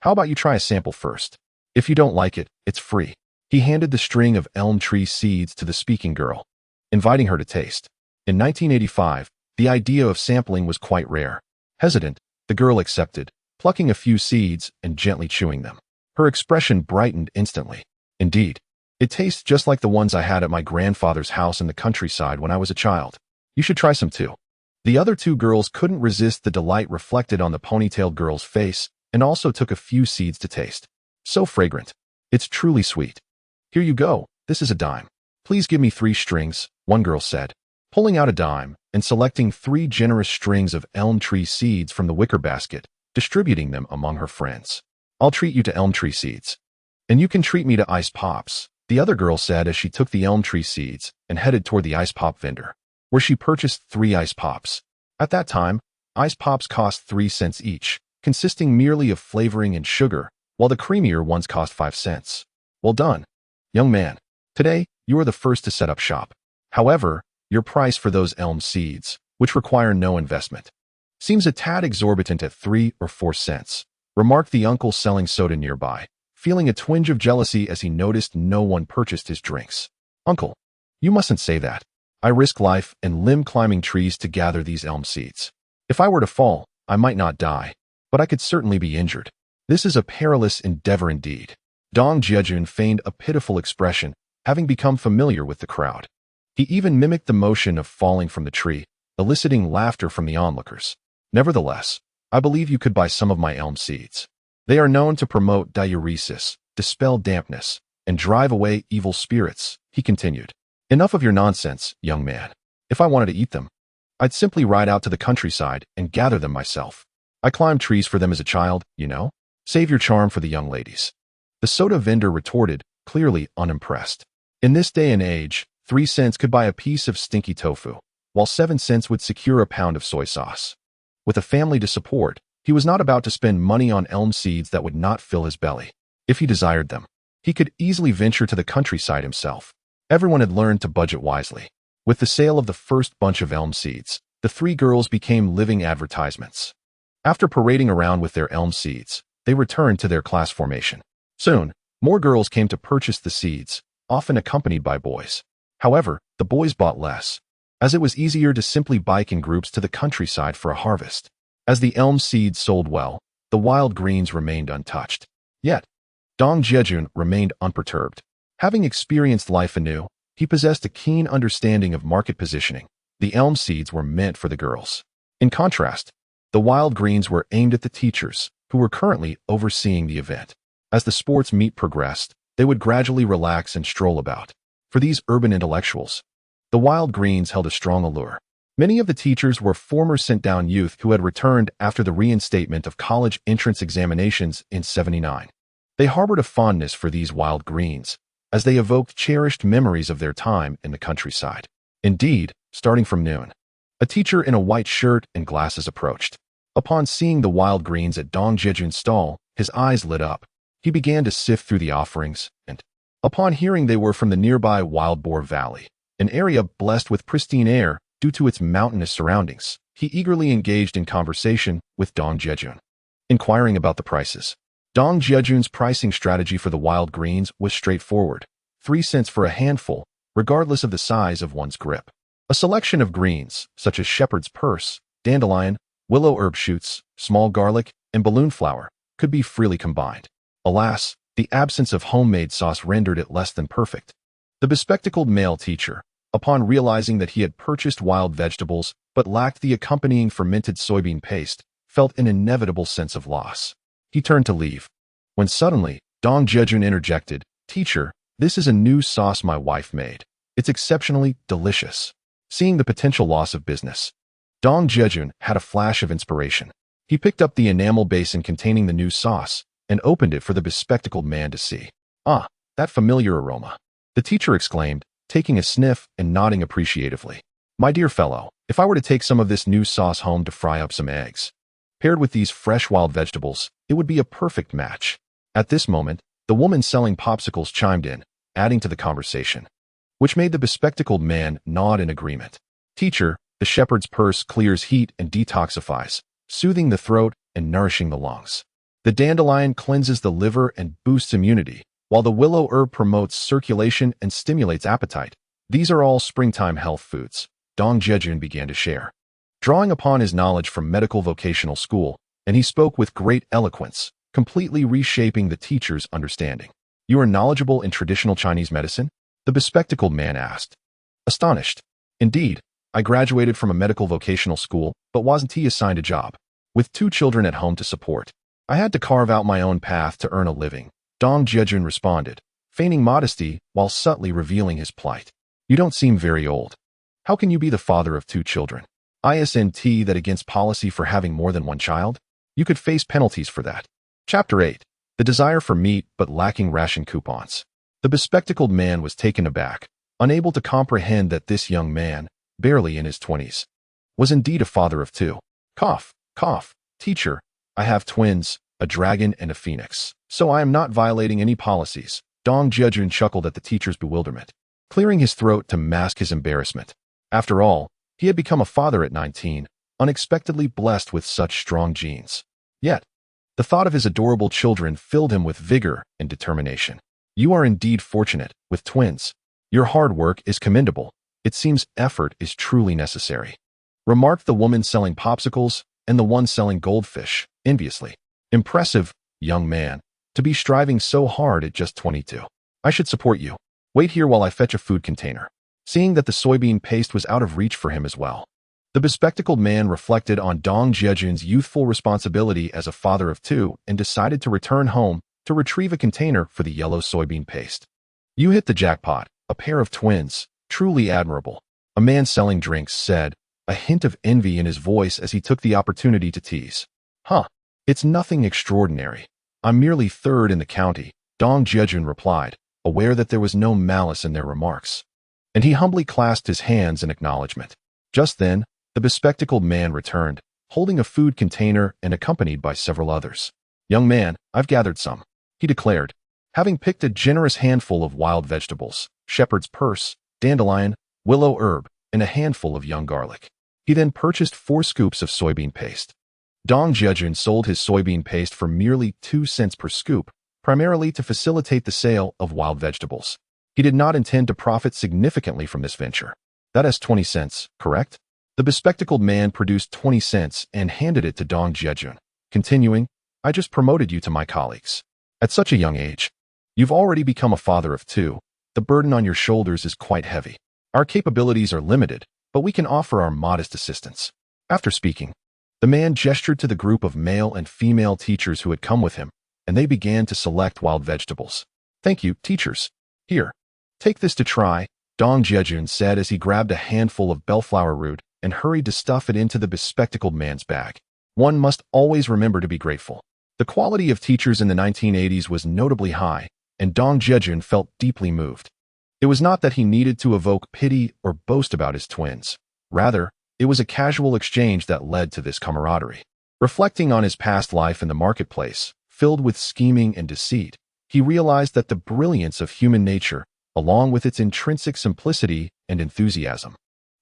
How about you try a sample first? If you don't like it, it's free." He handed the string of elm tree seeds to the speaking girl, inviting her to taste. In 1985, the idea of sampling was quite rare. Hesitant, the girl accepted, plucking a few seeds and gently chewing them. Her expression brightened instantly. "Indeed, it tastes just like the ones I had at my grandfather's house in the countryside when I was a child. You should try some too." The other 2 girls couldn't resist the delight reflected on the ponytailed girl's face and also took a few seeds to taste. "So fragrant. It's truly sweet. Here you go, this is a dime. Please give me 3 strings," one girl said, pulling out a dime and selecting 3 generous strings of elm tree seeds from the wicker basket, distributing them among her friends. "I'll treat you to elm tree seeds. And you can treat me to ice pops," the other girl said as she took the elm tree seeds and headed toward the ice pop vendor, where she purchased 3 ice pops. At that time, ice pops cost 3 cents each, consisting merely of flavoring and sugar, while the creamier ones cost 5 cents. "Well done, young man. Today, you are the first to set up shop. However, your price for those elm seeds, which require no investment, seems a tad exorbitant at 3 or 4 cents, remarked the uncle selling soda nearby, feeling a twinge of jealousy as he noticed no one purchased his drinks. "Uncle, you mustn't say that. I risk life and limb climbing trees to gather these elm seeds. If I were to fall, I might not die, but I could certainly be injured. This is a perilous endeavor indeed." Dong Jiajun feigned a pitiful expression, having become familiar with the crowd. He even mimicked the motion of falling from the tree, eliciting laughter from the onlookers. "Nevertheless, I believe you could buy some of my elm seeds. They are known to promote diuresis, dispel dampness, and drive away evil spirits," he continued. "Enough of your nonsense, young man. If I wanted to eat them, I'd simply ride out to the countryside and gather them myself. I climbed trees for them as a child, you know. Save your charm for the young ladies." The soda vendor retorted, clearly unimpressed. In this day and age, 3 cents could buy a piece of stinky tofu, while 7 cents would secure a pound of soy sauce. With a family to support, he was not about to spend money on elm seeds that would not fill his belly. If he desired them, he could easily venture to the countryside himself. Everyone had learned to budget wisely. With the sale of the first bunch of elm seeds, the 3 girls became living advertisements. After parading around with their elm seeds, they returned to their class formation. Soon, more girls came to purchase the seeds, often accompanied by boys. However, the boys bought less, as it was easier to simply bike in groups to the countryside for a harvest. As the elm seeds sold well, the wild greens remained untouched. Yet, Dong Jiajun remained unperturbed. Having experienced life anew, he possessed a keen understanding of market positioning. The elm seeds were meant for the girls. In contrast, the wild greens were aimed at the teachers, who were currently overseeing the event. As the sports meet progressed, they would gradually relax and stroll about. For these urban intellectuals, the wild greens held a strong allure. Many of the teachers were former sent-down youth who had returned after the reinstatement of college entrance examinations in '79. They harbored a fondness for these wild greens, as they evoked cherished memories of their time in the countryside. Indeed, starting from noon, a teacher in a white shirt and glasses approached. Upon seeing the wild greens at Dong Jiajun's stall, his eyes lit up. He began to sift through the offerings, and, upon hearing they were from the nearby Wild Boar Valley, an area blessed with pristine air due to its mountainous surroundings, he eagerly engaged in conversation with Dong Jiajun, inquiring about the prices. Dong Jiajun's pricing strategy for the wild greens was straightforward: 3 cents for a handful, regardless of the size of one's grip. A selection of greens, such as shepherd's purse, dandelion, willow herb shoots, small garlic, and balloon flower, could be freely combined. Alas, the absence of homemade sauce rendered it less than perfect. The bespectacled male teacher, upon realizing that he had purchased wild vegetables, but lacked the accompanying fermented soybean paste, felt an inevitable sense of loss. He turned to leave, when suddenly, Dong Jiajun interjected, "Teacher, this is a new sauce my wife made. It's exceptionally delicious." Seeing the potential loss of business, Dong Jiajun had a flash of inspiration. He picked up the enamel basin containing the new sauce and opened it for the bespectacled man to see. "Ah, that familiar aroma," the teacher exclaimed, taking a sniff and nodding appreciatively. "My dear fellow, if I were to take some of this new sauce home to fry up some eggs, paired with these fresh wild vegetables, it would be a perfect match." At this moment, the woman selling popsicles chimed in, adding to the conversation, which made the bespectacled man nod in agreement. "Teacher, the shepherd's purse clears heat and detoxifies, soothing the throat and nourishing the lungs. The dandelion cleanses the liver and boosts immunity, while the willow herb promotes circulation and stimulates appetite. These are all springtime health foods," Dong Jiajun began to share, drawing upon his knowledge from medical vocational school, and he spoke with great eloquence, completely reshaping the teacher's understanding. "You are knowledgeable in traditional Chinese medicine?" the bespectacled man asked, astonished. "Indeed, I graduated from a medical vocational school, but wasn't assigned a job. With 2 children at home to support, I had to carve out my own path to earn a living," Dong Jiajun responded, feigning modesty while subtly revealing his plight. "You don't seem very old. How can you be the father of 2 children? Isn't that against policy for having more than 1 child? You could face penalties for that." Chapter 8. The desire for meat but lacking ration coupons. The bespectacled man was taken aback, unable to comprehend that this young man, barely in his 20s, was indeed a father of 2. Cough, cough. "Teacher, I have twins, a dragon and a phoenix, so I am not violating any policies." Dong Jiajun chuckled at the teacher's bewilderment, clearing his throat to mask his embarrassment. After all, he had become a father at 19, unexpectedly blessed with such strong genes. Yet, the thought of his adorable children filled him with vigor and determination. "You are indeed fortunate, with twins. Your hard work is commendable. It seems effort is truly necessary," remarked the woman selling popsicles and the one selling goldfish, enviously. "Impressive, young man, to be striving so hard at just 22. I should support you. Wait here while I fetch a food container." Seeing that the soybean paste was out of reach for him as well, the bespectacled man reflected on Dong Jiajun's youthful responsibility as a father of 2 and decided to return home to retrieve a container for the yellow soybean paste. "You hit the jackpot, a pair of twins, truly admirable," a man selling drinks said, a hint of envy in his voice as he took the opportunity to tease. "Huh, it's nothing extraordinary. I'm merely 3rd in the county," Dong Jiajun replied, aware that there was no malice in their remarks, and he humbly clasped his hands in acknowledgement. Just then, the bespectacled man returned, holding a food container and accompanied by several others. "Young man, I've gathered some," he declared, having picked a generous handful of wild vegetables, shepherd's purse, dandelion, willow herb, and a handful of young garlic. He then purchased 4 scoops of soybean paste. Dong Jiajun sold his soybean paste for merely 2 cents per scoop, primarily to facilitate the sale of wild vegetables. He did not intend to profit significantly from this venture. "That is 20 cents, correct?" The bespectacled man produced 20 cents and handed it to Dong Jiajun, continuing, "I just promoted you to my colleagues. At such a young age, you've already become a father of 2. The burden on your shoulders is quite heavy. Our capabilities are limited, but we can offer our modest assistance." After speaking, the man gestured to the group of male and female teachers who had come with him, and they began to select wild vegetables. "Thank you, teachers. Here, take this to try," Dong Jiajun said as he grabbed a handful of bellflower root and hurried to stuff it into the bespectacled man's bag. One must always remember to be grateful. The quality of teachers in the 1980s was notably high, and Dong Jiajun felt deeply moved. It was not that he needed to evoke pity or boast about his twins. Rather, it was a casual exchange that led to this camaraderie. Reflecting on his past life in the marketplace, filled with scheming and deceit, he realized that the brilliance of human nature, along with its intrinsic simplicity and enthusiasm,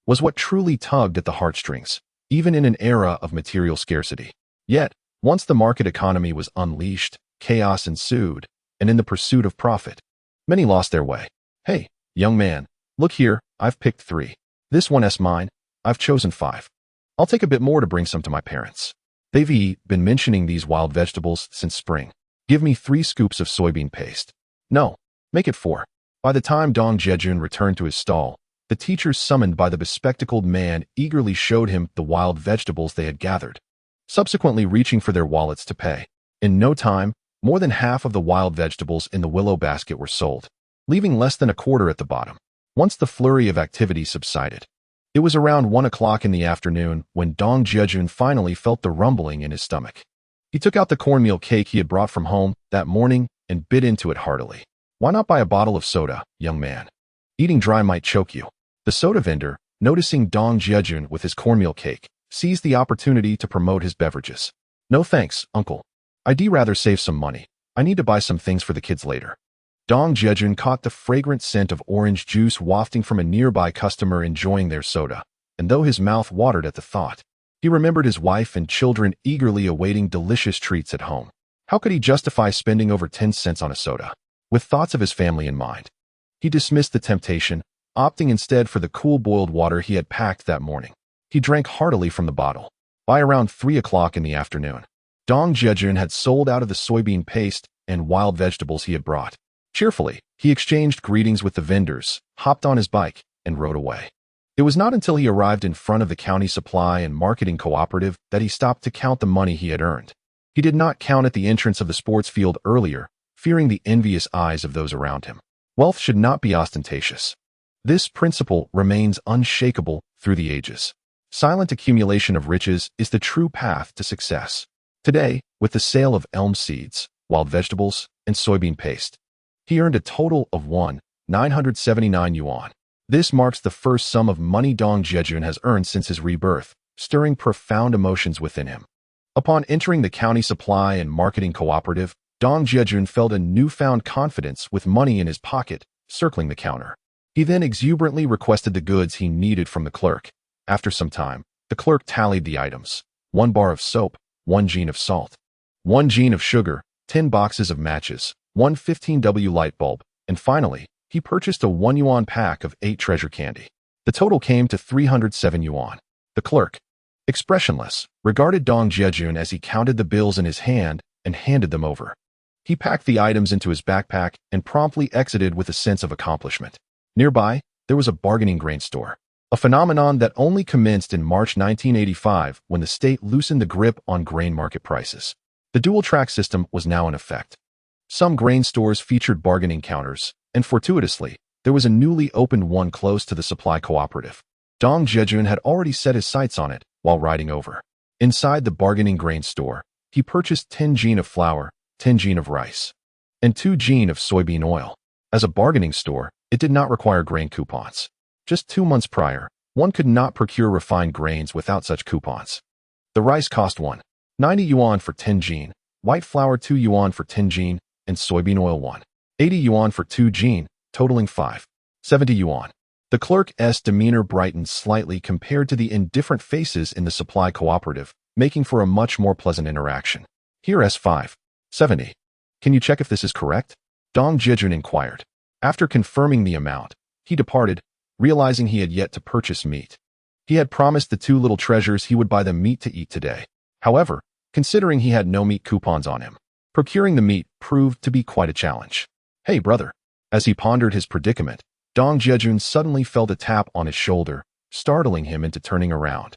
was what truly tugged at the heartstrings, even in an era of material scarcity. Yet, once the market economy was unleashed, chaos ensued, and in the pursuit of profit, many lost their way. "Hey, young man, look here, I've picked 3. This one's mine. I've chosen 5. I'll take a bit more to bring some to my parents. They've been mentioning these wild vegetables since spring. Give me 3 scoops of soybean paste. No, make it 4. By the time Dong Jiajun returned to his stall, The teachers summoned by the bespectacled man eagerly showed him the wild vegetables they had gathered, subsequently reaching for their wallets to pay. In no time, more than half of the wild vegetables in the willow basket were sold, leaving less than a quarter at the bottom. Once the flurry of activity subsided, it was around 1 o'clock in the afternoon when Dong Jiajun finally felt the rumbling in his stomach. He took out the cornmeal cake he had brought from home that morning and bit into it heartily. Why not buy a bottle of soda, young man? Eating dry might choke you. The soda vendor, noticing Dong Jiajun with his cornmeal cake, seized the opportunity to promote his beverages. No thanks, uncle. I'd rather save some money. I need to buy some things for the kids later. Dong Jiajun caught the fragrant scent of orange juice wafting from a nearby customer enjoying their soda, and though his mouth watered at the thought, he remembered his wife and children eagerly awaiting delicious treats at home. How could he justify spending over 10 cents on a soda? With thoughts of his family in mind, he dismissed the temptation, opting instead for the cool boiled water he had packed that morning. He drank heartily from the bottle. By around 3 o'clock in the afternoon, Dong Jiajun had sold out of the soybean paste and wild vegetables he had brought. Cheerfully, he exchanged greetings with the vendors, hopped on his bike, and rode away. It was not until he arrived in front of the county supply and marketing cooperative that he stopped to count the money he had earned. He did not count at the entrance of the sports field earlier, fearing the envious eyes of those around him. Wealth should not be ostentatious. This principle remains unshakable through the ages. Silent accumulation of riches is the true path to success. Today, with the sale of elm seeds, wild vegetables, and soybean paste, he earned a total of 979 yuan. This marks the first sum of money Dong Jiajun has earned since his rebirth, stirring profound emotions within him. Upon entering the county supply and marketing cooperative, Dong Jiajun felt a newfound confidence with money in his pocket, circling the counter. He then exuberantly requested the goods he needed from the clerk. After some time, the clerk tallied the items: 1 bar of soap, 1 jean of salt, 1 jean of sugar, 10 boxes of matches, 1 15W light bulb, and finally, he purchased a 1 yuan pack of 8 treasure candy. The total came to 307 yuan. The clerk, expressionless, regarded Dong Jiajun as he counted the bills in his hand and handed them over. He packed the items into his backpack and promptly exited with a sense of accomplishment. Nearby, there was a bargaining grain store, a phenomenon that only commenced in March 1985 when the state loosened the grip on grain market prices. The dual-track system was now in effect. Some grain stores featured bargaining counters, and fortuitously, there was a newly opened one close to the supply cooperative. Dong Jiajun had already set his sights on it while riding over. Inside the bargaining grain store, he purchased 10 jean of flour, 10 jean of rice, and 2 jean of soybean oil. As a bargaining store, it did not require grain coupons. Just 2 months prior, one could not procure refined grains without such coupons. The rice cost 90 yuan for 10 jean, white flour 2 yuan for 10 jean, and soybean oil 80 yuan for 2 jean, totaling 70 yuan. The clerk's demeanor brightened slightly compared to the indifferent faces in the supply cooperative, making for a much more pleasant interaction. Here's 70. Can you check if this is correct? Dong Jiajun inquired. After confirming the amount, he departed, realizing he had yet to purchase meat. He had promised the 2 little treasures he would buy them meat to eat today. However, considering he had no meat coupons on him, procuring the meat proved to be quite a challenge. Hey, brother. As he pondered his predicament, Dong Jiajun suddenly felt a tap on his shoulder, startling him into turning around.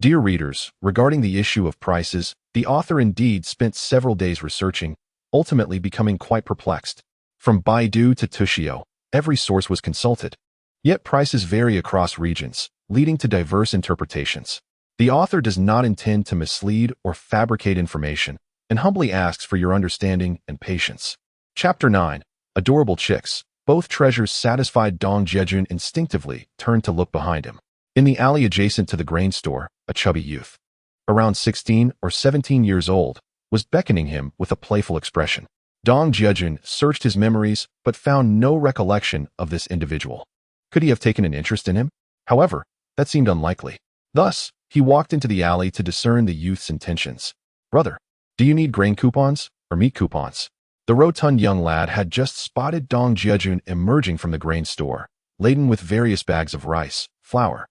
Dear readers, regarding the issue of prices, the author indeed spent several days researching, ultimately becoming quite perplexed. From Baidu to Tushio, every source was consulted. Yet prices vary across regions, leading to diverse interpretations. The author does not intend to mislead or fabricate information, and humbly asks for your understanding and patience. Chapter 9. Adorable Chicks. Both treasures satisfied Dong Jiajun instinctively turned to look behind him. In the alley adjacent to the grain store, a chubby youth, around 16 or 17 years old, was beckoning him with a playful expression. Dong Jiajun searched his memories but found no recollection of this individual. Could he have taken an interest in him? However, that seemed unlikely. Thus, he walked into the alley to discern the youth's intentions. Brother, do you need grain coupons or meat coupons? The rotund young lad had just spotted Dong Jiajun emerging from the grain store, laden with various bags of rice, flour,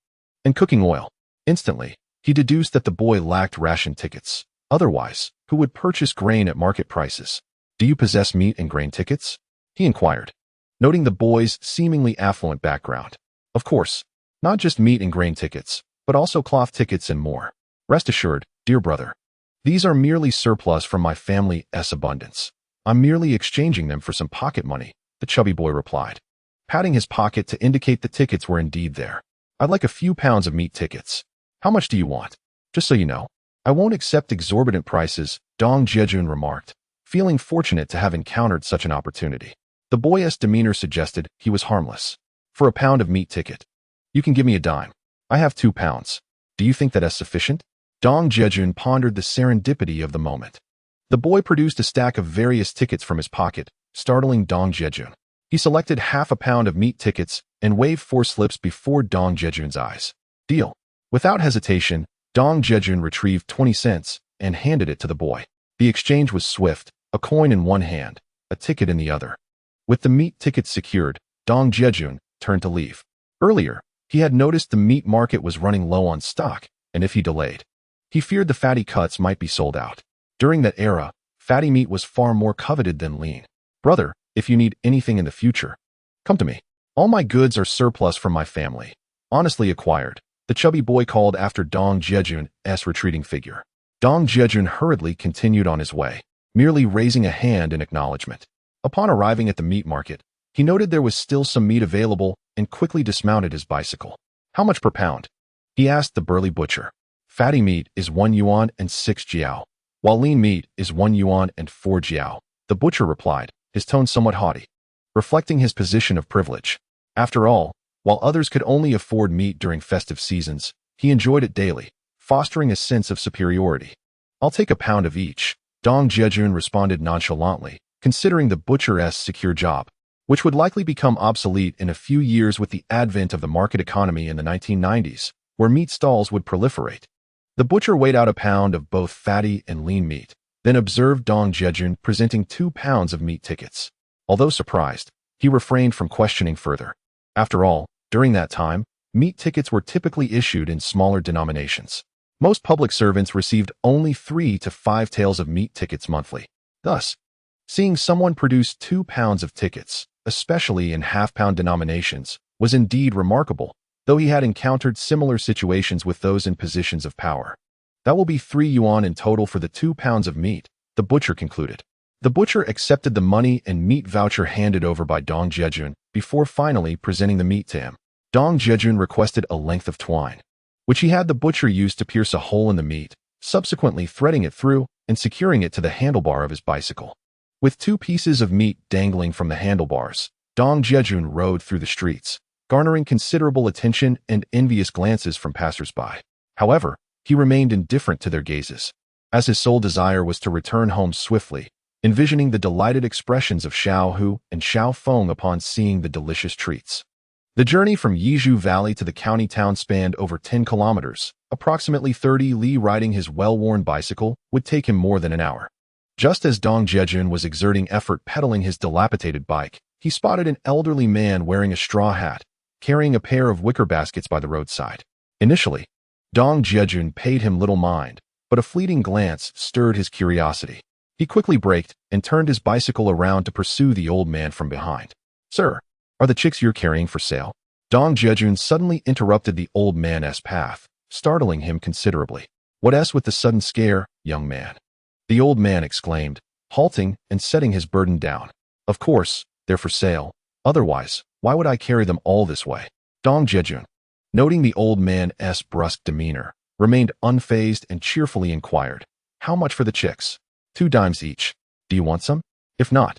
and cooking oil. Instantly, he deduced that the boy lacked ration tickets. Otherwise, who would purchase grain at market prices? Do you possess meat and grain tickets? He inquired, noting the boy's seemingly affluent background. Of course, not just meat and grain tickets, but also cloth tickets and more. Rest assured, dear brother, these are merely surplus from my family's abundance. I'm merely exchanging them for some pocket money, the chubby boy replied, patting his pocket to indicate the tickets were indeed there. I'd like a few pounds of meat tickets. How much do you want? Just so you know, I won't accept exorbitant prices, Dong Jiajun remarked, feeling fortunate to have encountered such an opportunity. The boy's demeanor suggested he was harmless. For a pound of meat ticket, you can give me a dime. I have 2 pounds. Do you think that is sufficient? Dong Jiajun pondered the serendipity of the moment. The boy produced a stack of various tickets from his pocket, startling Dong Jiajun. He selected half a pound of meat tickets and waved 4 slips before Dong Jiajun's eyes. Deal. Without hesitation, Dong Jiajun retrieved 20 cents and handed it to the boy. The exchange was swift, a coin in one hand, a ticket in the other. With the meat tickets secured, Dong Jiajun turned to leave. Earlier, he had noticed the meat market was running low on stock, and if he delayed, he feared the fatty cuts might be sold out. During that era, fatty meat was far more coveted than lean. Brother, if you need anything in the future, come to me. All my goods are surplus from my family. Honestly acquired, the chubby boy called after Dong Jiajun's retreating figure. Dong Jiajun hurriedly continued on his way, merely raising a hand in acknowledgement. Upon arriving at the meat market, he noted there was still some meat available and quickly dismounted his bicycle. How much per pound? He asked the burly butcher. Fatty meat is 1 yuan and 6 jiao, while lean meat is 1 yuan and 4 jiao, the butcher replied, his tone somewhat haughty, reflecting his position of privilege. After all, while others could only afford meat during festive seasons, he enjoyed it daily, fostering a sense of superiority. I'll take a pound of each, Dong Jiajun responded nonchalantly, considering the butcher's secure job, which would likely become obsolete in a few years with the advent of the market economy in the 1990s, where meat stalls would proliferate. The butcher weighed out a pound of both fatty and lean meat, then observed Dong Jiajun presenting 2 pounds of meat tickets. Although surprised, he refrained from questioning further. After all, during that time, meat tickets were typically issued in smaller denominations. Most public servants received only 3 to 5 taels of meat tickets monthly. Thus, seeing someone produce 2 pounds of tickets, especially in half-pound denominations, was indeed remarkable, though he had encountered similar situations with those in positions of power. That will be 3 yuan in total for the 2 pounds of meat, the butcher concluded. The butcher accepted the money and meat voucher handed over by Dong Jiajun before finally presenting the meat to him. Dong Jiajun requested a length of twine, which he had the butcher use to pierce a hole in the meat, subsequently threading it through and securing it to the handlebar of his bicycle. With 2 pieces of meat dangling from the handlebars, Dong Jiajun rode through the streets, garnering considerable attention and envious glances from passers-by. However, he remained indifferent to their gazes, as his sole desire was to return home swiftly, envisioning the delighted expressions of Xiao Hu and Xiao Feng upon seeing the delicious treats. The journey from Yizhu Valley to the county town spanned over 10 kilometers, approximately 30 li. Riding his well-worn bicycle would take him more than an hour. Just as Dong Jiajun was exerting effort pedaling his dilapidated bike, he spotted an elderly man wearing a straw hat, carrying a pair of wicker baskets by the roadside. Initially, Dong Jiajun paid him little mind, but a fleeting glance stirred his curiosity. He quickly braked and turned his bicycle around to pursue the old man from behind. Sir, are the chicks you're carrying for sale? Dong Jiajun suddenly interrupted the old man's path, startling him considerably. What's with the sudden scare, young man? The old man exclaimed, halting and setting his burden down. Of course, they're for sale. Otherwise, why would I carry them all this way? Dong Jiajun, noting the old man's brusque demeanor, remained unfazed and cheerfully inquired, how much for the chicks? 2 dimes each. Do you want some? If not,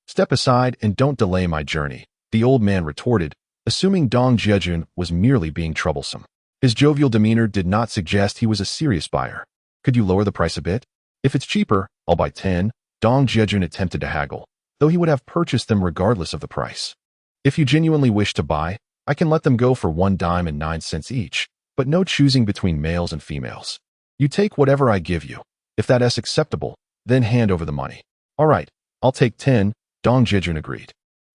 step aside and don't delay my journey, the old man retorted, assuming Dong Jiajun was merely being troublesome. His jovial demeanor did not suggest he was a serious buyer. Could you lower the price a bit? If it's cheaper, I'll buy 10, Dong Jiajun attempted to haggle, though he would have purchased them regardless of the price. If you genuinely wish to buy, I can let them go for 1 dime and 9 cents each, but no choosing between males and females. You take whatever I give you. If that is acceptable, then hand over the money. All right, I'll take 10, Dong Jiajun agreed,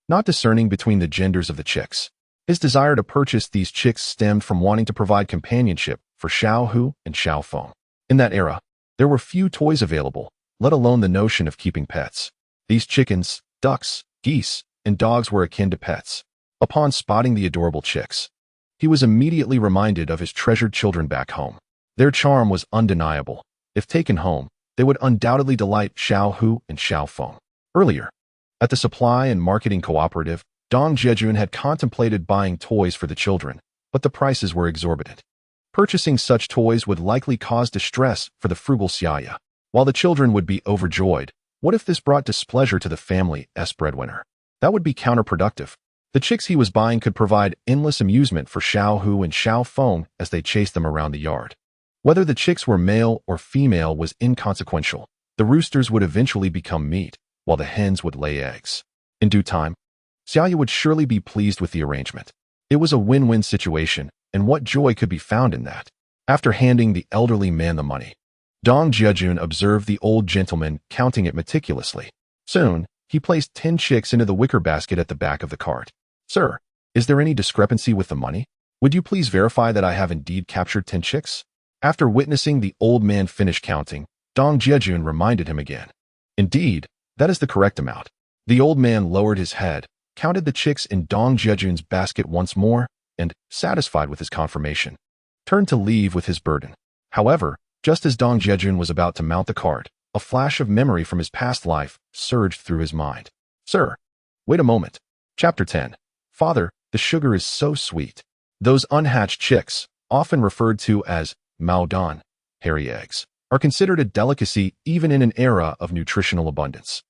not discerning between the genders of the chicks. His desire to purchase these chicks stemmed from wanting to provide companionship for Xiao Hu and Xiao Feng. In that era, there were few toys available, let alone the notion of keeping pets. These chickens, ducks, geese, and dogs were akin to pets. Upon spotting the adorable chicks, he was immediately reminded of his treasured children back home. Their charm was undeniable. If taken home, they would undoubtedly delight Xiao Hu and Xiao Feng. Earlier, at the supply and marketing cooperative, Dong Jiajun had contemplated buying toys for the children, but the prices were exorbitant. Purchasing such toys would likely cause distress for the frugal Xia Ya. While the children would be overjoyed, what if this brought displeasure to the family's breadwinner? That would be counterproductive. The chicks he was buying could provide endless amusement for Xiao Hu and Xiao Feng as they chased them around the yard. Whether the chicks were male or female was inconsequential. The roosters would eventually become meat, while the hens would lay eggs. In due time, Xia Ya would surely be pleased with the arrangement. It was a win-win situation, and what joy could be found in that? After handing the elderly man the money, Dong Jiajun observed the old gentleman counting it meticulously. Soon, he placed 10 chicks into the wicker basket at the back of the cart. "Sir, is there any discrepancy with the money? Would you please verify that I have indeed captured 10 chicks?" After witnessing the old man finish counting, Dong Jiajun reminded him again. "Indeed, that is the correct amount." The old man lowered his head, counted the chicks in Dong Jiajun's basket once more, and, satisfied with his confirmation, turned to leave with his burden. However, just as Dong Jiajun was about to mount the cart, a flash of memory from his past life surged through his mind. "Sir, wait a moment." Chapter 10. Father, the sugar is so sweet. Those unhatched chicks, often referred to as Maodan, hairy eggs, are considered a delicacy even in an era of nutritional abundance.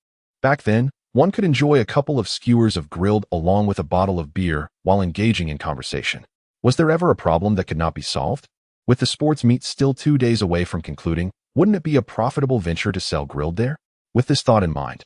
Back then, one could enjoy a couple of skewers of grilled along with a bottle of beer while engaging in conversation. Was there ever a problem that could not be solved? With the sports meet still 2 days away from concluding, wouldn't it be a profitable venture to sell grilled there? With this thought in mind,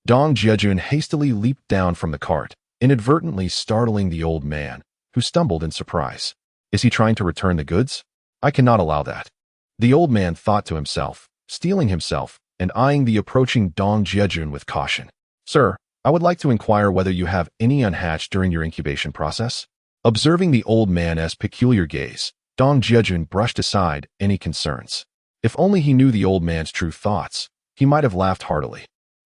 Dong Jiajun hastily leaped down from the cart, inadvertently startling the old man, who stumbled in surprise. Is he trying to return the goods? I cannot allow that. The old man thought to himself, steeling himself, and eyeing the approaching Dong Jiajun with caution. "Sir, I would like to inquire whether you have any unhatched during your incubation process?" Observing the old man's peculiar gaze, Dong Jiajun brushed aside any concerns. If only he knew the old man's true thoughts, he might have laughed heartily.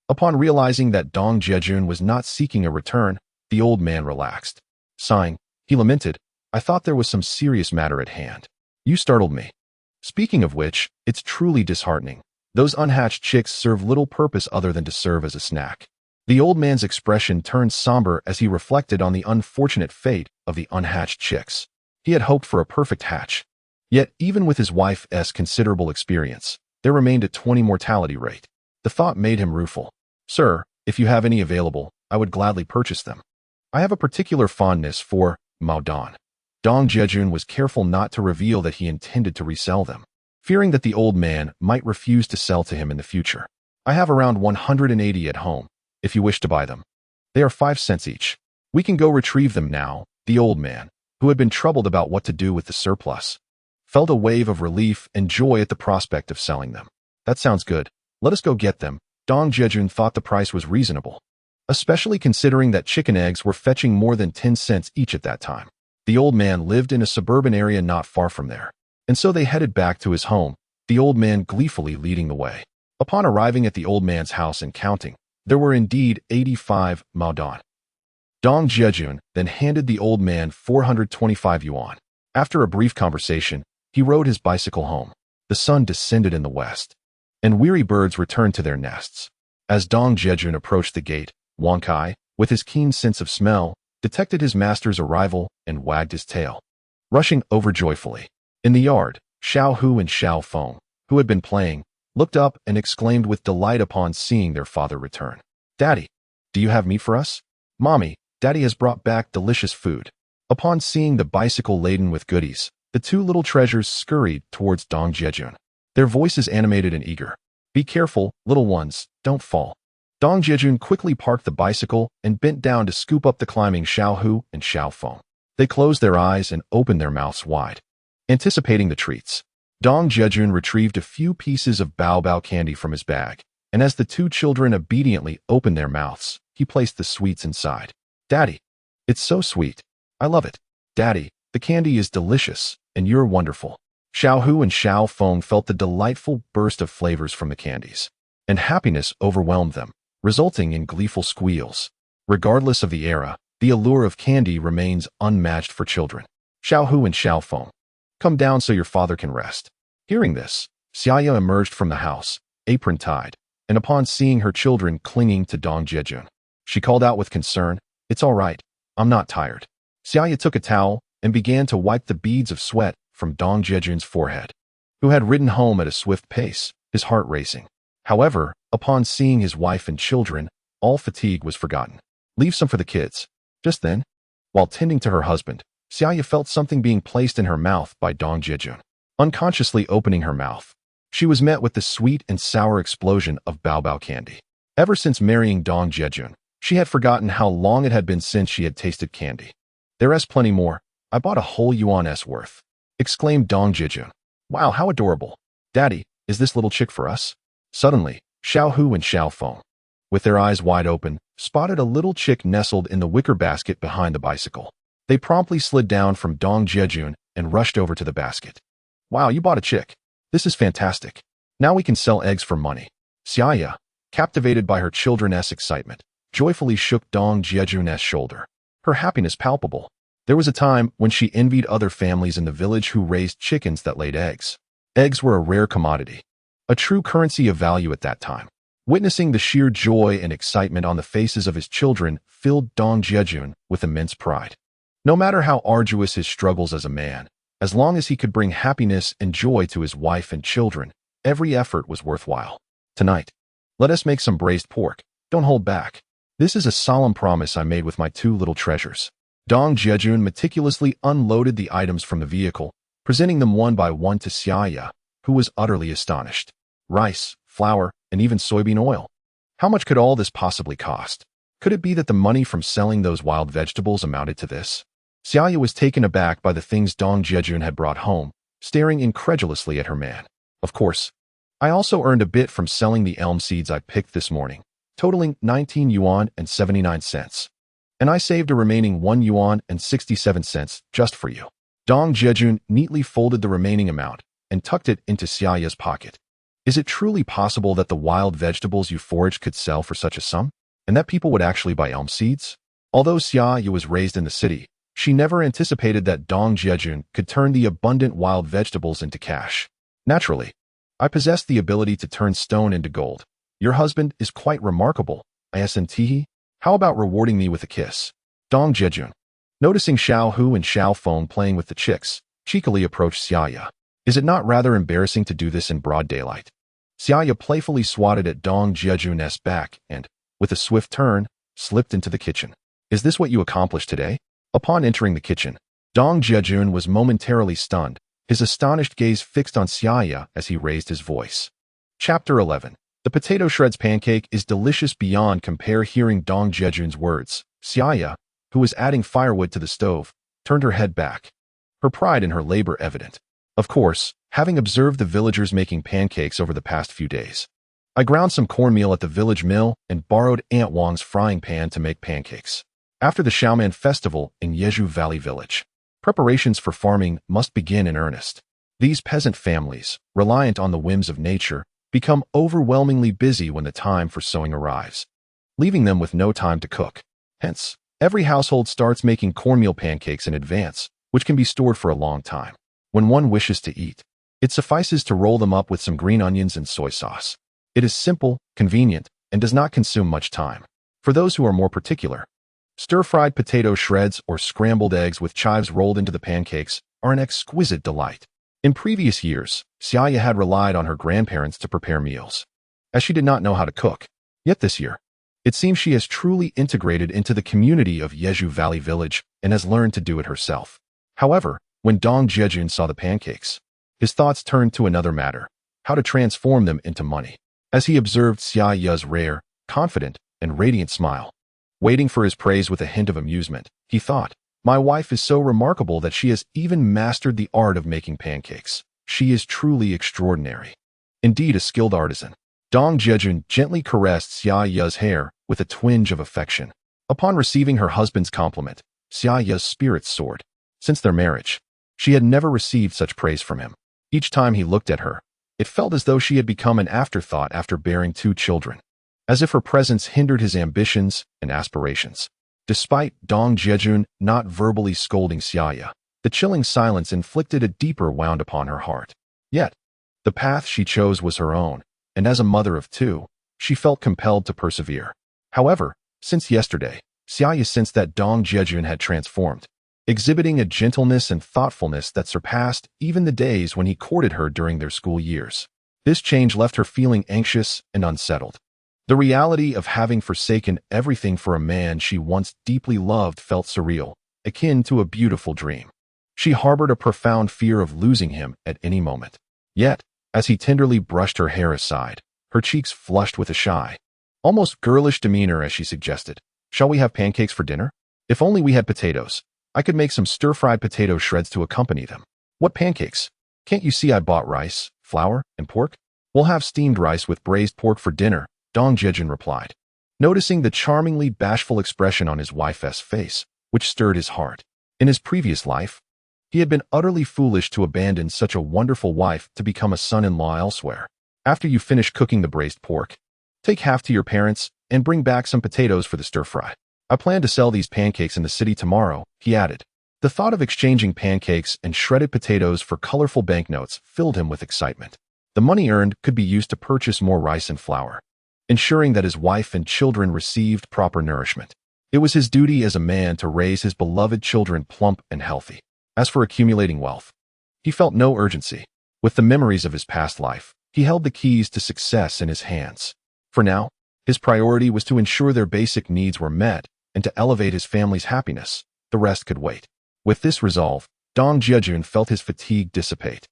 Upon realizing that Dong Jiajun was not seeking a return, the old man relaxed. Sighing, he lamented, "I thought there was some serious matter at hand. You startled me. Speaking of which, it's truly disheartening. Those unhatched chicks serve little purpose other than to serve as a snack." The old man's expression turned somber as he reflected on the unfortunate fate of the unhatched chicks. He had hoped for a perfect hatch. Yet, even with his wife's considerable experience, there remained a 20 mortality rate. The thought made him rueful. "Sir, if you have any available, I would gladly purchase them. I have a particular fondness for Maodan." Dong Jiajun was careful not to reveal that he intended to resell them, fearing that the old man might refuse to sell to him in the future. "I have around 180 at home, if you wish to buy them. They are 5 cents each. We can go retrieve them now." The old man, who had been troubled about what to do with the surplus, felt a wave of relief and joy at the prospect of selling them. "That sounds good. Let us go get them." Dong Jiajun thought the price was reasonable, especially considering that chicken eggs were fetching more than 10 cents each at that time. The old man lived in a suburban area not far from there, and so they headed back to his home, the old man gleefully leading the way. Upon arriving at the old man's house and counting, there were indeed 85 Maodan. Dong Jiajun then handed the old man 425 yuan. After a brief conversation, he rode his bicycle home. The sun descended in the west, and weary birds returned to their nests. As Dong Jiajun approached the gate, Wang Kai, with his keen sense of smell, detected his master's arrival and wagged his tail, rushing over joyfully. In the yard, Xiao Hu and Xiao Feng, who had been playing, looked up and exclaimed with delight upon seeing their father return. "Daddy, do you have meat for us?" "Mommy, Daddy has brought back delicious food." Upon seeing the bicycle laden with goodies, the two little treasures scurried towards Dong Jiajun, their voices animated and eager. "Be careful, little ones, don't fall." Dong Jiajun quickly parked the bicycle and bent down to scoop up the climbing Xiao Hu and Xiao Feng. They closed their eyes and opened their mouths wide, anticipating the treats. Dong Jiajun retrieved a few pieces of bao candy from his bag, and as the two children obediently opened their mouths, he placed the sweets inside. "Daddy, it's so sweet. I love it. Daddy, the candy is delicious, and you're wonderful." Xiao Hu and Xiao Feng felt the delightful burst of flavors from the candies, and happiness overwhelmed them, resulting in gleeful squeals. Regardless of the era, the allure of candy remains unmatched for children. Xiao Hu and Xiao Feng, come down so your father can rest. Hearing this, Xia Ya emerged from the house, apron tied, and upon seeing her children clinging to Dong Jiajun, she called out with concern, "It's all right, I'm not tired." Xia Ya took a towel and began to wipe the beads of sweat from Dong Jiajun's forehead, who had ridden home at a swift pace, his heart racing. However, upon seeing his wife and children, all fatigue was forgotten. "Leave some for the kids." Just then, while tending to her husband, Xia Ya felt something being placed in her mouth by Dong Jiajun. Unconsciously opening her mouth, she was met with the sweet and sour explosion of bao candy. Ever since marrying Dong Jiajun, she had forgotten how long it had been since she had tasted candy. "There's plenty more. I bought a whole yuan's worth," exclaimed Dong Jiajun. "Wow, how adorable. Daddy, is this little chick for us?" Suddenly, Xiao Hu and Xiao Feng, with their eyes wide open, spotted a little chick nestled in the wicker basket behind the bicycle. They promptly slid down from Dong Jiajun and rushed over to the basket. "Wow, you bought a chick. This is fantastic. Now we can sell eggs for money." Xia Ya, captivated by her children's excitement, joyfully shook Dong Jiajun's shoulder, her happiness palpable. There was a time when she envied other families in the village who raised chickens that laid eggs. Eggs were a rare commodity, a true currency of value at that time. Witnessing the sheer joy and excitement on the faces of his children filled Dong Jiajun with immense pride. No matter how arduous his struggles as a man, as long as he could bring happiness and joy to his wife and children, every effort was worthwhile. "Tonight, let us make some braised pork. Don't hold back. This is a solemn promise I made with my two little treasures." Dong Jiajun meticulously unloaded the items from the vehicle, presenting them one by one to Xia Ya, who was utterly astonished. Rice, flour, and even soybean oil. How much could all this possibly cost? Could it be that the money from selling those wild vegetables amounted to this? Xia Ya was taken aback by the things Dong Jiajun had brought home, staring incredulously at her man. "Of course, I also earned a bit from selling the elm seeds I picked this morning, totaling 19 yuan and 79 cents. And I saved a remaining 1 yuan and 67 cents just for you." Dong Jiajun neatly folded the remaining amount and tucked it into Xia Ya's pocket. "Is it truly possible that the wild vegetables you foraged could sell for such a sum? And that people would actually buy elm seeds?" Although Xia Ya was raised in the city, she never anticipated that Dong Jiajun could turn the abundant wild vegetables into cash. "Naturally, I possess the ability to turn stone into gold. Your husband is quite remarkable, isn't. How about rewarding me with a kiss?" Dong Jiajun, noticing Xiao Hu and Xiao Feng playing with the chicks, cheekily approached Xia Ya. "Is it not rather embarrassing to do this in broad daylight?" Xia Ya playfully swatted at Dong Jiajun's back and, with a swift turn, slipped into the kitchen. "Is this what you accomplished today?" Upon entering the kitchen, Dong Jiajun was momentarily stunned, his astonished gaze fixed on Xia Ya as he raised his voice. Chapter 11. The potato shreds pancake is delicious beyond compare. Hearing Dong Jiajun's words, Xia Ya, who was adding firewood to the stove, turned her head back, her pride in her labor evident. "Of course, having observed the villagers making pancakes over the past few days, I ground some cornmeal at the village mill and borrowed Aunt Wang's frying pan to make pancakes. After the Xiaoman festival in Yezhu Valley Village, preparations for farming must begin in earnest. These peasant families, reliant on the whims of nature, become overwhelmingly busy when the time for sowing arrives, leaving them with no time to cook. Hence, every household starts making cornmeal pancakes in advance, which can be stored for a long time. When one wishes to eat, it suffices to roll them up with some green onions and soy sauce. It is simple, convenient, and does not consume much time. For those who are more particular, stir-fried potato shreds or scrambled eggs with chives rolled into the pancakes are an exquisite delight. In previous years, Xia Ya had relied on her grandparents to prepare meals, as she did not know how to cook. Yet this year, it seems she has truly integrated into the community of Yezhu Valley Village and has learned to do it herself. However, when Dong Jiajun saw the pancakes, his thoughts turned to another matter: how to transform them into money. As he observed Xia Ya's rare, confident, and radiant smile, waiting for his praise with a hint of amusement, he thought, "My wife is so remarkable that she has even mastered the art of making pancakes. She is truly extraordinary. Indeed, a skilled artisan." Dong Jiajun gently caressed Xia Ya's hair with a twinge of affection. Upon receiving her husband's compliment, Xia Ya's spirits soared. Since their marriage, she had never received such praise from him. Each time he looked at her, it felt as though she had become an afterthought after bearing 2 children, as if her presence hindered his ambitions and aspirations. Despite Dong Jiajun not verbally scolding Xia Ya, The chilling silence inflicted a deeper wound upon her heart. Yet, the path she chose was her own, and as a mother of two, she felt compelled to persevere. However, since yesterday, Xia Ya sensed that Dong Jiajun had transformed, exhibiting a gentleness and thoughtfulness that surpassed even the days when he courted her during their school years. This change left her feeling anxious and unsettled. The reality of having forsaken everything for a man she once deeply loved felt surreal, akin to a beautiful dream. She harbored a profound fear of losing him at any moment. Yet, as he tenderly brushed her hair aside, her cheeks flushed with a shy, almost girlish demeanor as she suggested, "Shall we have pancakes for dinner? If only we had potatoes. I could make some stir-fried potato shreds to accompany them." "What pancakes? Can't you see I bought rice, flour, and pork?" "We'll have steamed rice with braised pork for dinner," Dong Jiajun replied, noticing the charmingly bashful expression on his wife's face, which stirred his heart. In his previous life, he had been utterly foolish to abandon such a wonderful wife to become a son-in-law elsewhere. "After you finish cooking the braised pork, take half to your parents and bring back some potatoes for the stir-fry. I plan to sell these pancakes in the city tomorrow," he added. The thought of exchanging pancakes and shredded potatoes for colorful banknotes filled him with excitement. The money earned could be used to purchase more rice and flour, ensuring that his wife and children received proper nourishment. It was his duty as a man to raise his beloved children plump and healthy. As for accumulating wealth, he felt no urgency. With the memories of his past life, he held the keys to success in his hands. For now, his priority was to ensure their basic needs were met and to elevate his family's happiness. The rest could wait. With this resolve, Dong Jiajun felt his fatigue dissipate,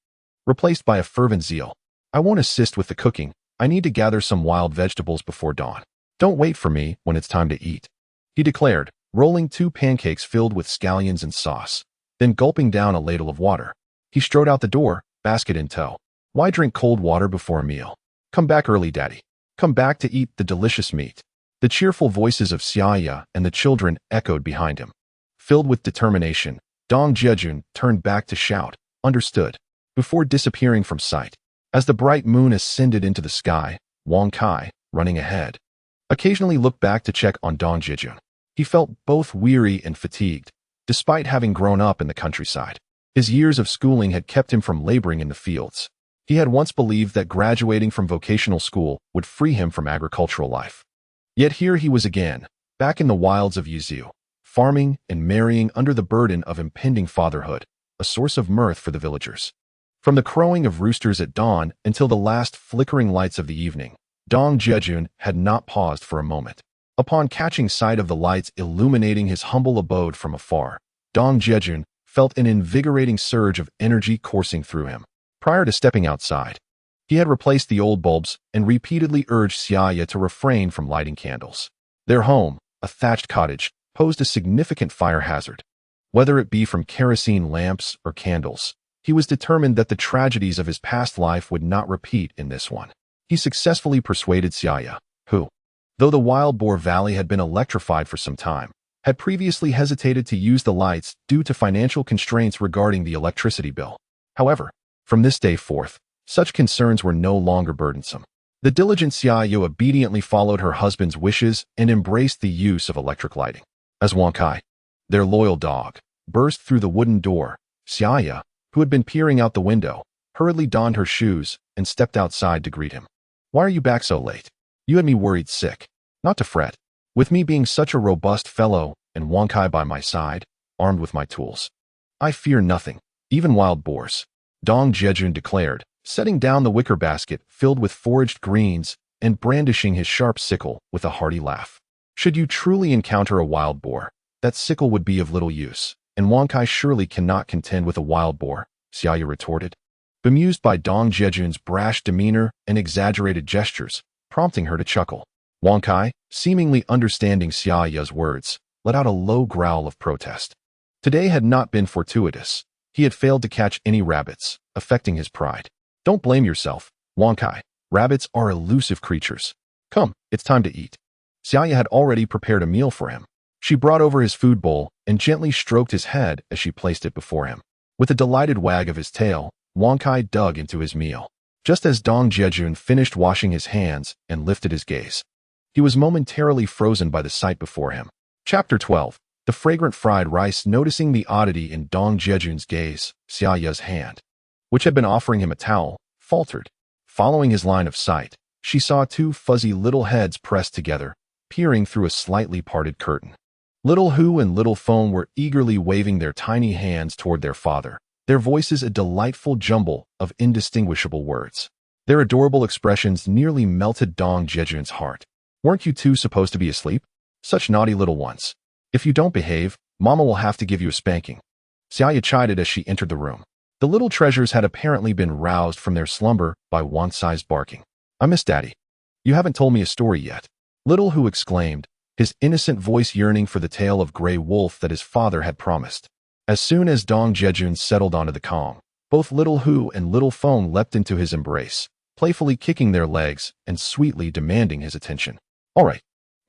replaced by a fervent zeal. "I won't assist with the cooking. I need to gather some wild vegetables before dawn. Don't wait for me when it's time to eat," he declared, rolling 2 pancakes filled with scallions and sauce. Then gulping down a ladle of water, he strode out the door, basket in tow. Why drink cold water before a meal? Come back early, Daddy. Come back to eat the delicious meat. The cheerful voices of Xia Ya and the children echoed behind him. Filled with determination, Dong Jiajun turned back to shout, "Understood," before disappearing from sight. As the bright moon ascended into the sky, Wang Kai, running ahead, occasionally looked back to check on Dong Jiajun. He felt both weary and fatigued, despite having grown up in the countryside. His years of schooling had kept him from laboring in the fields. He had once believed that graduating from vocational school would free him from agricultural life. Yet here he was again, back in the wilds of Yuzhou, farming and marrying under the burden of impending fatherhood, a source of mirth for the villagers. From the crowing of roosters at dawn until the last flickering lights of the evening, Dong Jiajun had not paused for a moment. Upon catching sight of the lights illuminating his humble abode from afar, Dong Jiajun felt an invigorating surge of energy coursing through him. Prior to stepping outside, he had replaced the old bulbs and repeatedly urged Xia Ya to refrain from lighting candles. Their home, a thatched cottage, posed a significant fire hazard. Whether it be from kerosene lamps or candles, he was determined that the tragedies of his past life would not repeat in this one. He successfully persuaded Xia Ya, who, though the Wild Boar Valley had been electrified for some time, had previously hesitated to use the lights due to financial constraints regarding the electricity bill. However, from this day forth, such concerns were no longer burdensome. The diligent Xia Ya obediently followed her husband's wishes and embraced the use of electric lighting. As Wang Kai, their loyal dog, burst through the wooden door, Xia Ya, who had been peering out the window, hurriedly donned her shoes and stepped outside to greet him. "Why are you back so late? You had me worried sick." "Not to fret. With me being such a robust fellow and Wang Kai by my side, armed with my tools, I fear nothing, even wild boars," Dong Jiajun declared, setting down the wicker basket filled with foraged greens and brandishing his sharp sickle with a hearty laugh. "Should you truly encounter a wild boar, that sickle would be of little use, and Wang Kai surely cannot contend with a wild boar," Xia Ya retorted, bemused by Dong Jiajun's brash demeanor and exaggerated gestures, prompting her to chuckle. Wang Kai, seemingly understanding Xia Ya's words, let out a low growl of protest. Today had not been fortuitous. He had failed to catch any rabbits, affecting his pride. "Don't blame yourself, Wang Kai. Rabbits are elusive creatures. Come, it's time to eat." Xia Ya had already prepared a meal for him. She brought over his food bowl and gently stroked his head as she placed it before him. With a delighted wag of his tail, Wang Kai dug into his meal. Just as Dong Jiajun finished washing his hands and lifted his gaze, he was momentarily frozen by the sight before him. Chapter 12. The fragrant fried rice, noticing the oddity in Dong Jiajun's gaze, Xia Ya's hand, which had been offering him a towel, faltered. Following his line of sight, she saw two fuzzy little heads pressed together, peering through a slightly parted curtain. Little Hu and Little Feng were eagerly waving their tiny hands toward their father, their voices a delightful jumble of indistinguishable words. Their adorable expressions nearly melted Dong Jiajun's heart. Weren't you two supposed to be asleep? Such naughty little ones. If you don't behave, Mama will have to give you a spanking. Xia Ya chided as she entered the room. The little treasures had apparently been roused from their slumber by one-sized barking. I miss Daddy. You haven't told me a story yet. Little Hu exclaimed, his innocent voice yearning for the tale of Grey Wolf that his father had promised. As soon as Dong Jiajun settled onto the calm, both Little Hu and Little Feng leapt into his embrace, playfully kicking their legs and sweetly demanding his attention. All right,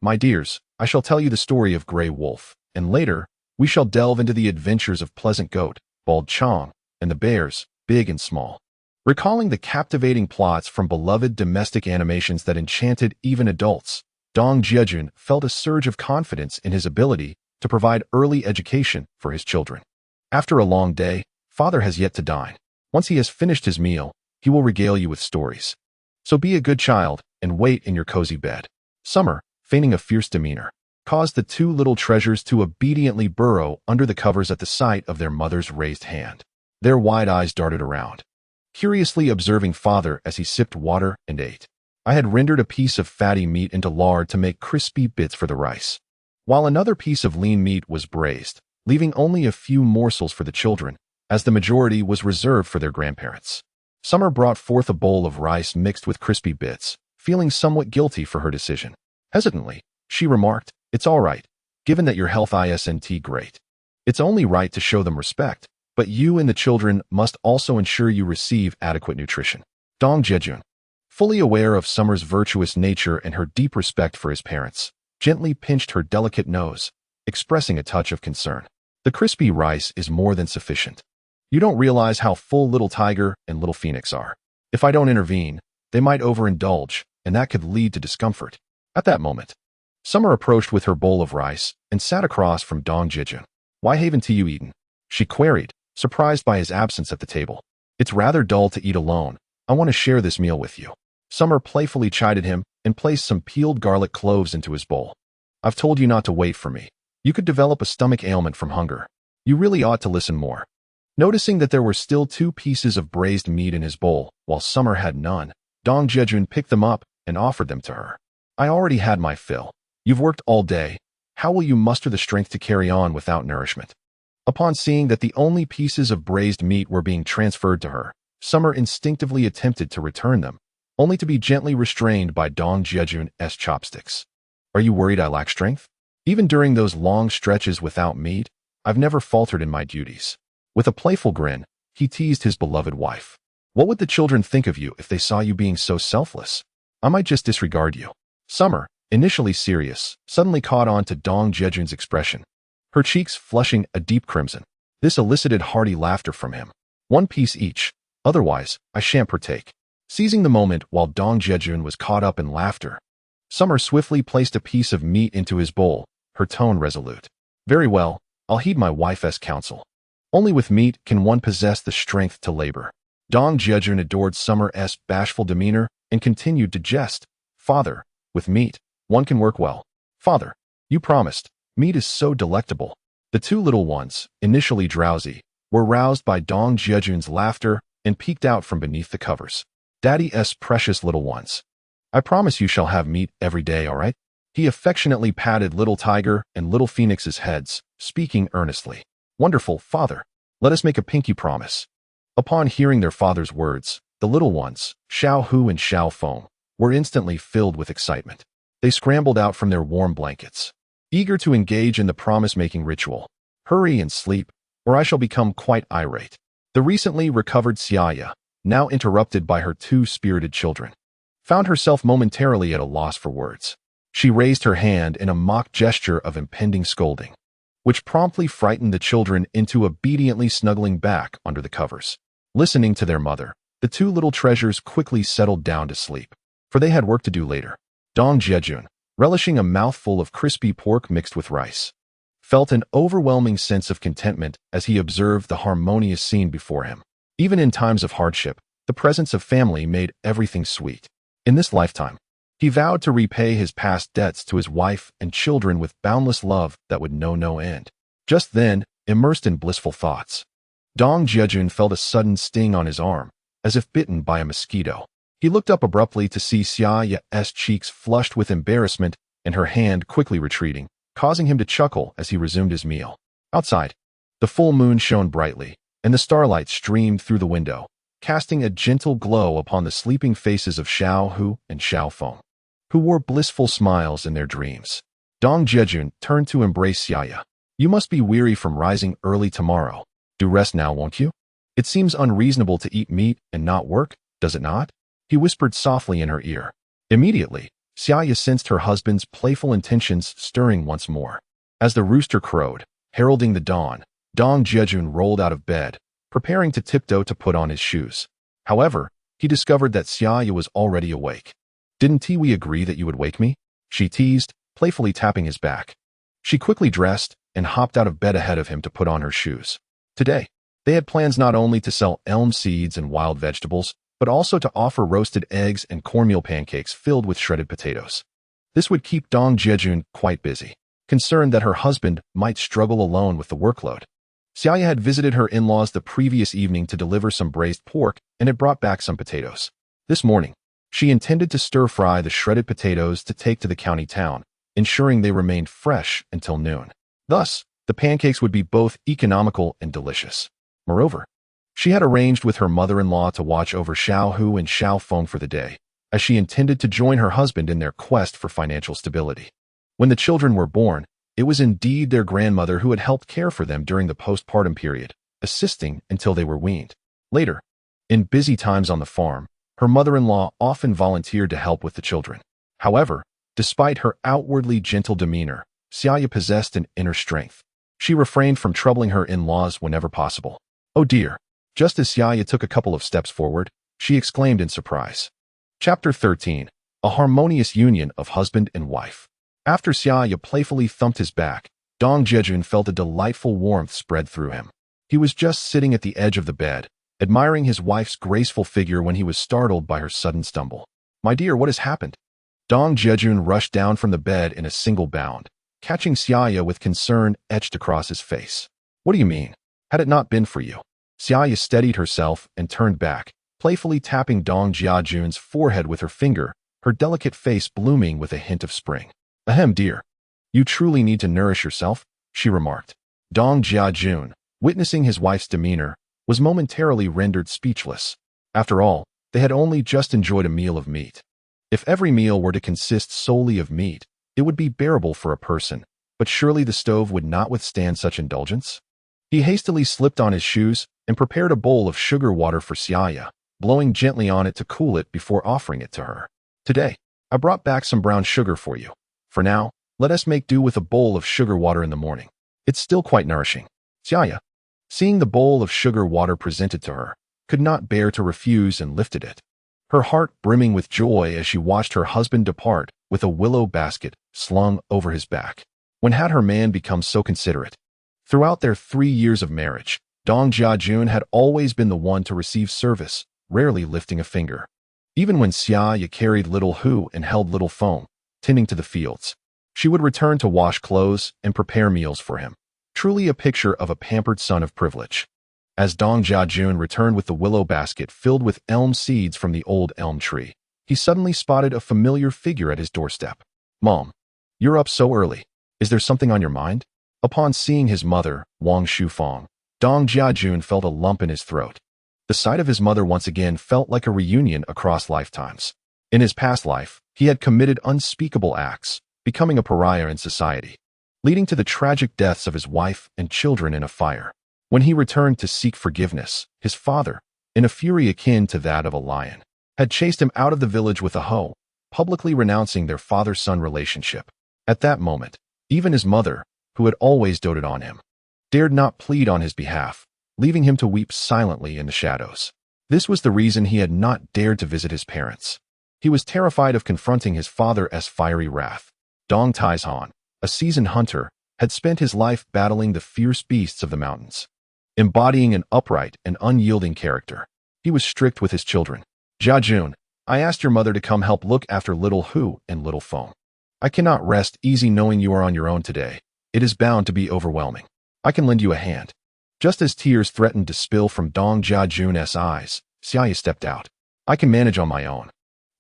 my dears, I shall tell you the story of Grey Wolf, and later, we shall delve into the adventures of Pleasant Goat, Bald Chong, and the bears, big and small. Recalling the captivating plots from beloved domestic animations that enchanted even adults, Dong Jiajun felt a surge of confidence in his ability to provide early education for his children. After a long day, Father has yet to dine. Once he has finished his meal, he will regale you with stories. So be a good child and wait in your cozy bed. Summer, feigning a fierce demeanor, caused the two little treasures to obediently burrow under the covers at the sight of their mother's raised hand. Their wide eyes darted around, curiously observing Father as he sipped water and ate. I had rendered a piece of fatty meat into lard to make crispy bits for the rice, while another piece of lean meat was braised, leaving only a few morsels for the children, as the majority was reserved for their grandparents. Summer brought forth a bowl of rice mixed with crispy bits, feeling somewhat guilty for her decision. Hesitantly, she remarked, "It's all right, given that your health isn't great. It's only right to show them respect, but you and the children must also ensure you receive adequate nutrition." Dong Jiajun, fully aware of Summer's virtuous nature and her deep respect for his parents, gently pinched her delicate nose, expressing a touch of concern. The crispy rice is more than sufficient. You don't realize how full Little Tiger and Little Phoenix are. If I don't intervene, they might overindulge, and that could lead to discomfort. At that moment, Summer approached with her bowl of rice and sat across from Dong Jiajun. "Why haven't you eaten?" she queried, surprised by his absence at the table. "It's rather dull to eat alone. I want to share this meal with you." Summer playfully chided him and placed some peeled garlic cloves into his bowl. "I've told you not to wait for me. You could develop a stomach ailment from hunger. You really ought to listen more." Noticing that there were still 2 pieces of braised meat in his bowl, while Summer had none, Dong Jiajun picked them up and offered them to her. "I already had my fill. You've worked all day. How will you muster the strength to carry on without nourishment?" Upon seeing that the only pieces of braised meat were being transferred to her, Summer instinctively attempted to return them, only to be gently restrained by Dong Jiajun's chopsticks. "Are you worried I lack strength? Even during those long stretches without meat, I've never faltered in my duties." With a playful grin, he teased his beloved wife. "What would the children think of you if they saw you being so selfless? I might just disregard you." Summer, initially serious, suddenly caught on to Dong Jiajun's expression, her cheeks flushing a deep crimson. This elicited hearty laughter from him. "1 piece each, otherwise I shan't partake." Seizing the moment while Dong Jiajun was caught up in laughter, Summer swiftly placed a piece of meat into his bowl, her tone resolute. "Very well, I'll heed my wife's counsel. Only with meat can one possess the strength to labor." Dong Jiajun adored Summer's bashful demeanor and continued to jest. "Father, with meat, one can work well. Father, you promised. Meat is so delectable." The 2 little ones, initially drowsy, were roused by Dong Jiajun's laughter and peeked out from beneath the covers. "Daddy's precious little ones. I promise you shall have meat every day, all right?" He affectionately patted Little Tiger and Little Phoenix's heads, speaking earnestly. "Wonderful, Father. Let us make a pinky promise." Upon hearing their father's words, the little ones, Xiao Hu and Xiao Feng, were instantly filled with excitement. They scrambled out from their warm blankets, eager to engage in the promise-making ritual. "Hurry and sleep, or I shall become quite irate." The recently recovered Xia Ya, now interrupted by her 2 spirited children, found herself momentarily at a loss for words. She raised her hand in a mock gesture of impending scolding, which promptly frightened the children into obediently snuggling back under the covers. Listening to their mother, the 2 little treasures quickly settled down to sleep, for they had work to do later. Dong Jiajun, relishing a mouthful of crispy pork mixed with rice, felt an overwhelming sense of contentment as he observed the harmonious scene before him. Even in times of hardship, the presence of family made everything sweet. In this lifetime, he vowed to repay his past debts to his wife and children with boundless love that would know no end. Just then, immersed in blissful thoughts, Dong Jiajun felt a sudden sting on his arm, as if bitten by a mosquito. He looked up abruptly to see Xia Ya's cheeks flushed with embarrassment and her hand quickly retreating, causing him to chuckle as he resumed his meal. Outside, the full moon shone brightly, and the starlight streamed through the window, casting a gentle glow upon the sleeping faces of Xiao Hu and Xiao Feng, who wore blissful smiles in their dreams. Dong Jiajun turned to embrace Xia Ya. You must be weary from rising early tomorrow. Do rest now, won't you? It seems unreasonable to eat meat and not work, does it not? He whispered softly in her ear. Immediately, Xia Ya sensed her husband's playful intentions stirring once more. As the rooster crowed, heralding the dawn, Dong Jiajun rolled out of bed, preparing to tiptoe to put on his shoes. However, he discovered that Xia Ya was already awake. Didn't we agree that you would wake me? She teased, playfully tapping his back. She quickly dressed and hopped out of bed ahead of him to put on her shoes. Today, they had plans not only to sell elm seeds and wild vegetables, but also to offer roasted eggs and cornmeal pancakes filled with shredded potatoes. This would keep Dong Jiajun quite busy, concerned that her husband might struggle alone with the workload. Xia Ya had visited her in-laws the previous evening to deliver some braised pork and had brought back some potatoes. This morning, she intended to stir-fry the shredded potatoes to take to the county town, ensuring they remained fresh until noon. Thus, the pancakes would be both economical and delicious. Moreover, she had arranged with her mother-in-law to watch over Xiao Hu and Xiao Feng for the day, as she intended to join her husband in their quest for financial stability. When the children were born, it was indeed their grandmother who had helped care for them during the postpartum period, assisting until they were weaned. Later, in busy times on the farm, her mother-in-law often volunteered to help with the children. However, despite her outwardly gentle demeanor, Xia Ya possessed an inner strength. She refrained from troubling her in-laws whenever possible. Oh dear! Just as Xia Ya took a couple of steps forward, she exclaimed in surprise. Chapter 13. A harmonious union of husband and wife. After Xia Ya playfully thumped his back, Dong Jiajun felt a delightful warmth spread through him. He was just sitting at the edge of the bed, admiring his wife's graceful figure when he was startled by her sudden stumble. My dear, what has happened? Dong Jiajun rushed down from the bed in a single bound, catching Xia Ya with concern etched across his face. What do you mean? Had it not been for you? Xia Ya steadied herself and turned back, playfully tapping Dong Jiajun's forehead with her finger, her delicate face blooming with a hint of spring. Ahem, dear. You truly need to nourish yourself, she remarked. Dong Jiajun, witnessing his wife's demeanor, was momentarily rendered speechless. After all, they had only just enjoyed a meal of meat. If every meal were to consist solely of meat, it would be bearable for a person, but surely the stove would not withstand such indulgence? He hastily slipped on his shoes and prepared a bowl of sugar water for Xia Ya, blowing gently on it to cool it before offering it to her. Today, I brought back some brown sugar for you. For now, let us make do with a bowl of sugar water in the morning. It's still quite nourishing. Xia Ya, seeing the bowl of sugar water presented to her, could not bear to refuse and lifted it, her heart brimming with joy as she watched her husband depart with a willow basket slung over his back. When had her man become so considerate? Throughout their 3 years of marriage, Dong Jiajun had always been the one to receive service, rarely lifting a finger. Even when Xia Ya carried little Hu and held little Feng, tending to the fields, she would return to wash clothes and prepare meals for him, truly a picture of a pampered son of privilege. As Dong Jiajun returned with the willow basket filled with elm seeds from the old elm tree, he suddenly spotted a familiar figure at his doorstep. Mom, you're up so early. Is there something on your mind? Upon seeing his mother, Wang Shufang, Dong Jiajun felt a lump in his throat. The sight of his mother once again felt like a reunion across lifetimes. In his past life, he had committed unspeakable acts, becoming a pariah in society, leading to the tragic deaths of his wife and children in a fire. When he returned to seek forgiveness, his father, in a fury akin to that of a lion, had chased him out of the village with a hoe, publicly renouncing their father-son relationship. At that moment, even his mother, who had always doted on him, dared not plead on his behalf, leaving him to weep silently in the shadows. This was the reason he had not dared to visit his parents. He was terrified of confronting his father's fiery wrath. Dong Taizhan, a seasoned hunter, had spent his life battling the fierce beasts of the mountains. Embodying an upright and unyielding character, he was strict with his children. Jiajun, I asked your mother to come help look after little Hu and little Feng. I cannot rest easy knowing you are on your own today. It is bound to be overwhelming. I can lend you a hand. Just as tears threatened to spill from Dong Jiajun's eyes, Xia Ya stepped out. I can manage on my own.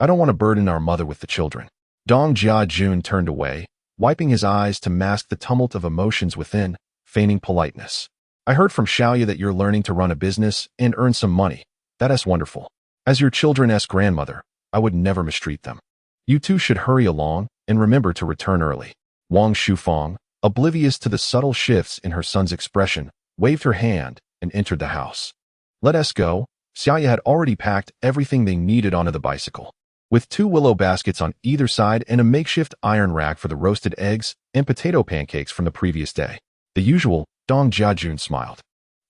I don't want to burden our mother with the children. Dong Jiajun turned away, wiping his eyes to mask the tumult of emotions within, feigning politeness. I heard from Xia Ya that you're learning to run a business and earn some money. That is wonderful. As your children's grandmother, I would never mistreat them. You two should hurry along and remember to return early. Wang Shufang, oblivious to the subtle shifts in her son's expression, waved her hand and entered the house. Let us go. Xia Ya had already packed everything they needed onto the bicycle. With 2 willow baskets on either side and a makeshift iron rack for the roasted eggs and potato pancakes from the previous day. The usual, Dong Jiajun smiled,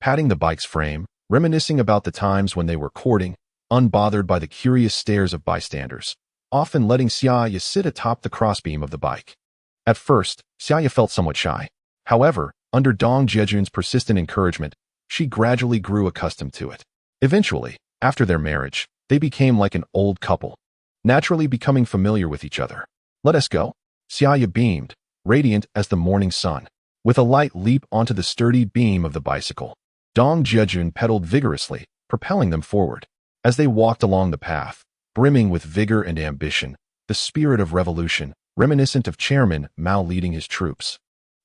patting the bike's frame, reminiscing about the times when they were courting, unbothered by the curious stares of bystanders, often letting Xia Ya sit atop the crossbeam of the bike. At first, Xia Ya felt somewhat shy. However, under Dong Jiajun's persistent encouragement, she gradually grew accustomed to it. Eventually, after their marriage, they became like an old couple, naturally becoming familiar with each other. Let us go. Xia Ya beamed, radiant as the morning sun. With a light leap onto the sturdy beam of the bicycle, Dong Jiajun pedaled vigorously, propelling them forward. As they walked along the path, brimming with vigor and ambition, the spirit of revolution, reminiscent of Chairman Mao leading his troops,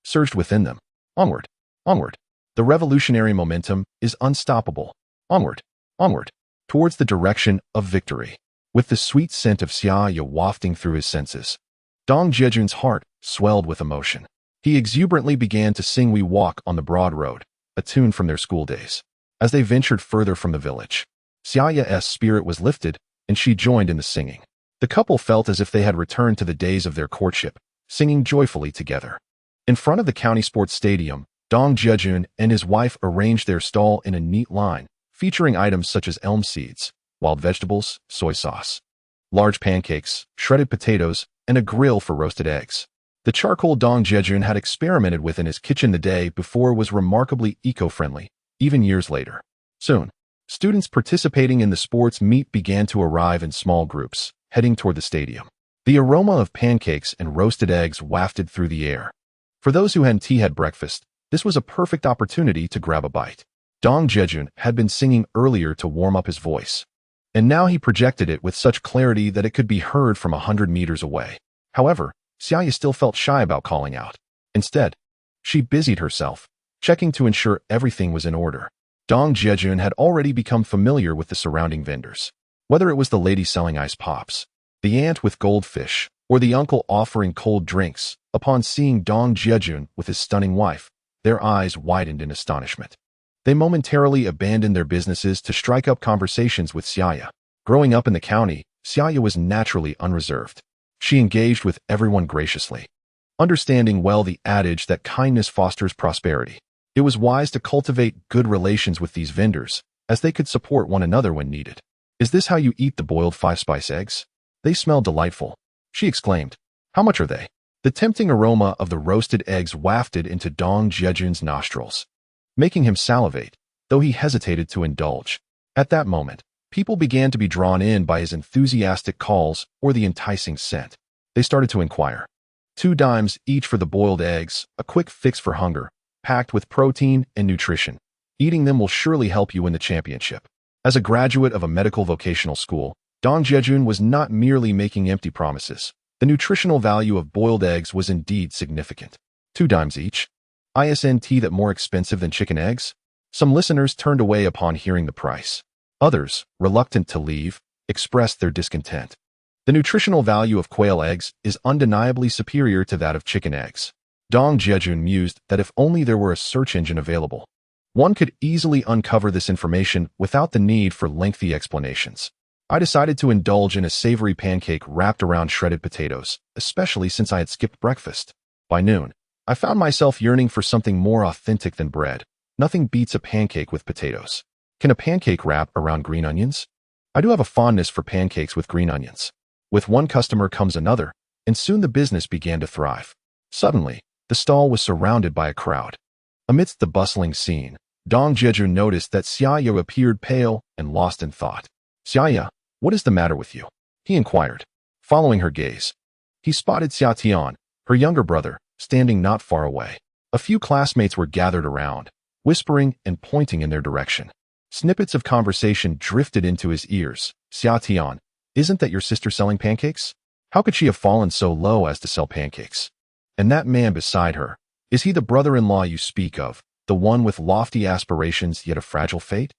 surged within them. Onward, onward. The revolutionary momentum is unstoppable. Onward, onward, towards the direction of victory. With the sweet scent of Xia Ya wafting through his senses, Dong Jiajun's heart swelled with emotion. He exuberantly began to sing We Walk on the Broad Road, a tune from their school days. As they ventured further from the village, Xia Ya's spirit was lifted, and she joined in the singing. The couple felt as if they had returned to the days of their courtship, singing joyfully together. In front of the county sports stadium, Dong Jiajun and his wife arranged their stall in a neat line, featuring items such as elm seeds, wild vegetables, soy sauce, large pancakes, shredded potatoes, and a grill for roasted eggs. The charcoal Dong Jiajun had experimented with in his kitchen the day before was remarkably eco-friendly, even years later. Soon, students participating in the sports meet began to arrive in small groups, heading toward the stadium. The aroma of pancakes and roasted eggs wafted through the air. For those who hadn't had breakfast, this was a perfect opportunity to grab a bite. Dong Jiajun had been singing earlier to warm up his voice, and now he projected it with such clarity that it could be heard from 100 meters away. However, Xia Ya still felt shy about calling out. Instead, she busied herself, checking to ensure everything was in order. Dong Jiajun had already become familiar with the surrounding vendors. Whether it was the lady selling ice pops, the aunt with goldfish, or the uncle offering cold drinks, upon seeing Dong Jiajun with his stunning wife, their eyes widened in astonishment. They momentarily abandoned their businesses to strike up conversations with Xia Ya. Growing up in the county, Xia Ya was naturally unreserved. She engaged with everyone graciously. Understanding well the adage that kindness fosters prosperity, it was wise to cultivate good relations with these vendors, as they could support one another when needed. Is this how you eat the boiled 5-spice eggs? They smell delightful, she exclaimed. How much are they? The tempting aroma of the roasted eggs wafted into Dong Jiajun's nostrils, making him salivate, though he hesitated to indulge. At that moment, people began to be drawn in by his enthusiastic calls or the enticing scent. They started to inquire. 2 dimes each for the boiled eggs, a quick fix for hunger, packed with protein and nutrition. Eating them will surely help you win the championship. As a graduate of a medical vocational school, Dong Jiajun was not merely making empty promises. The nutritional value of boiled eggs was indeed significant. 2 dimes each. Isn't that more expensive than chicken eggs? Some listeners turned away upon hearing the price. Others, reluctant to leave, expressed their discontent. The nutritional value of quail eggs is undeniably superior to that of chicken eggs. Dong Jiajun mused that if only there were a search engine available, one could easily uncover this information without the need for lengthy explanations. I decided to indulge in a savory pancake wrapped around shredded potatoes, especially since I had skipped breakfast. By noon, I found myself yearning for something more authentic than bread. Nothing beats a pancake with potatoes. Can a pancake wrap around green onions? I do have a fondness for pancakes with green onions. With one customer comes another, and soon the business began to thrive. Suddenly, The stall was surrounded by a crowd. Amidst the bustling scene, Dong Jiajun noticed that Xia Ya appeared pale and lost in thought. "Xia Ya, what is the matter with you?" he inquired. Following her gaze, he spotted Xia Tian, her younger brother, standing not far away. A few classmates were gathered around, whispering and pointing in their direction. Snippets of conversation drifted into his ears. "Xia Tian, isn't that your sister selling pancakes? How could she have fallen so low as to sell pancakes? And that man beside her, is he the brother-in-law you speak of, the one with lofty aspirations yet a fragile fate?"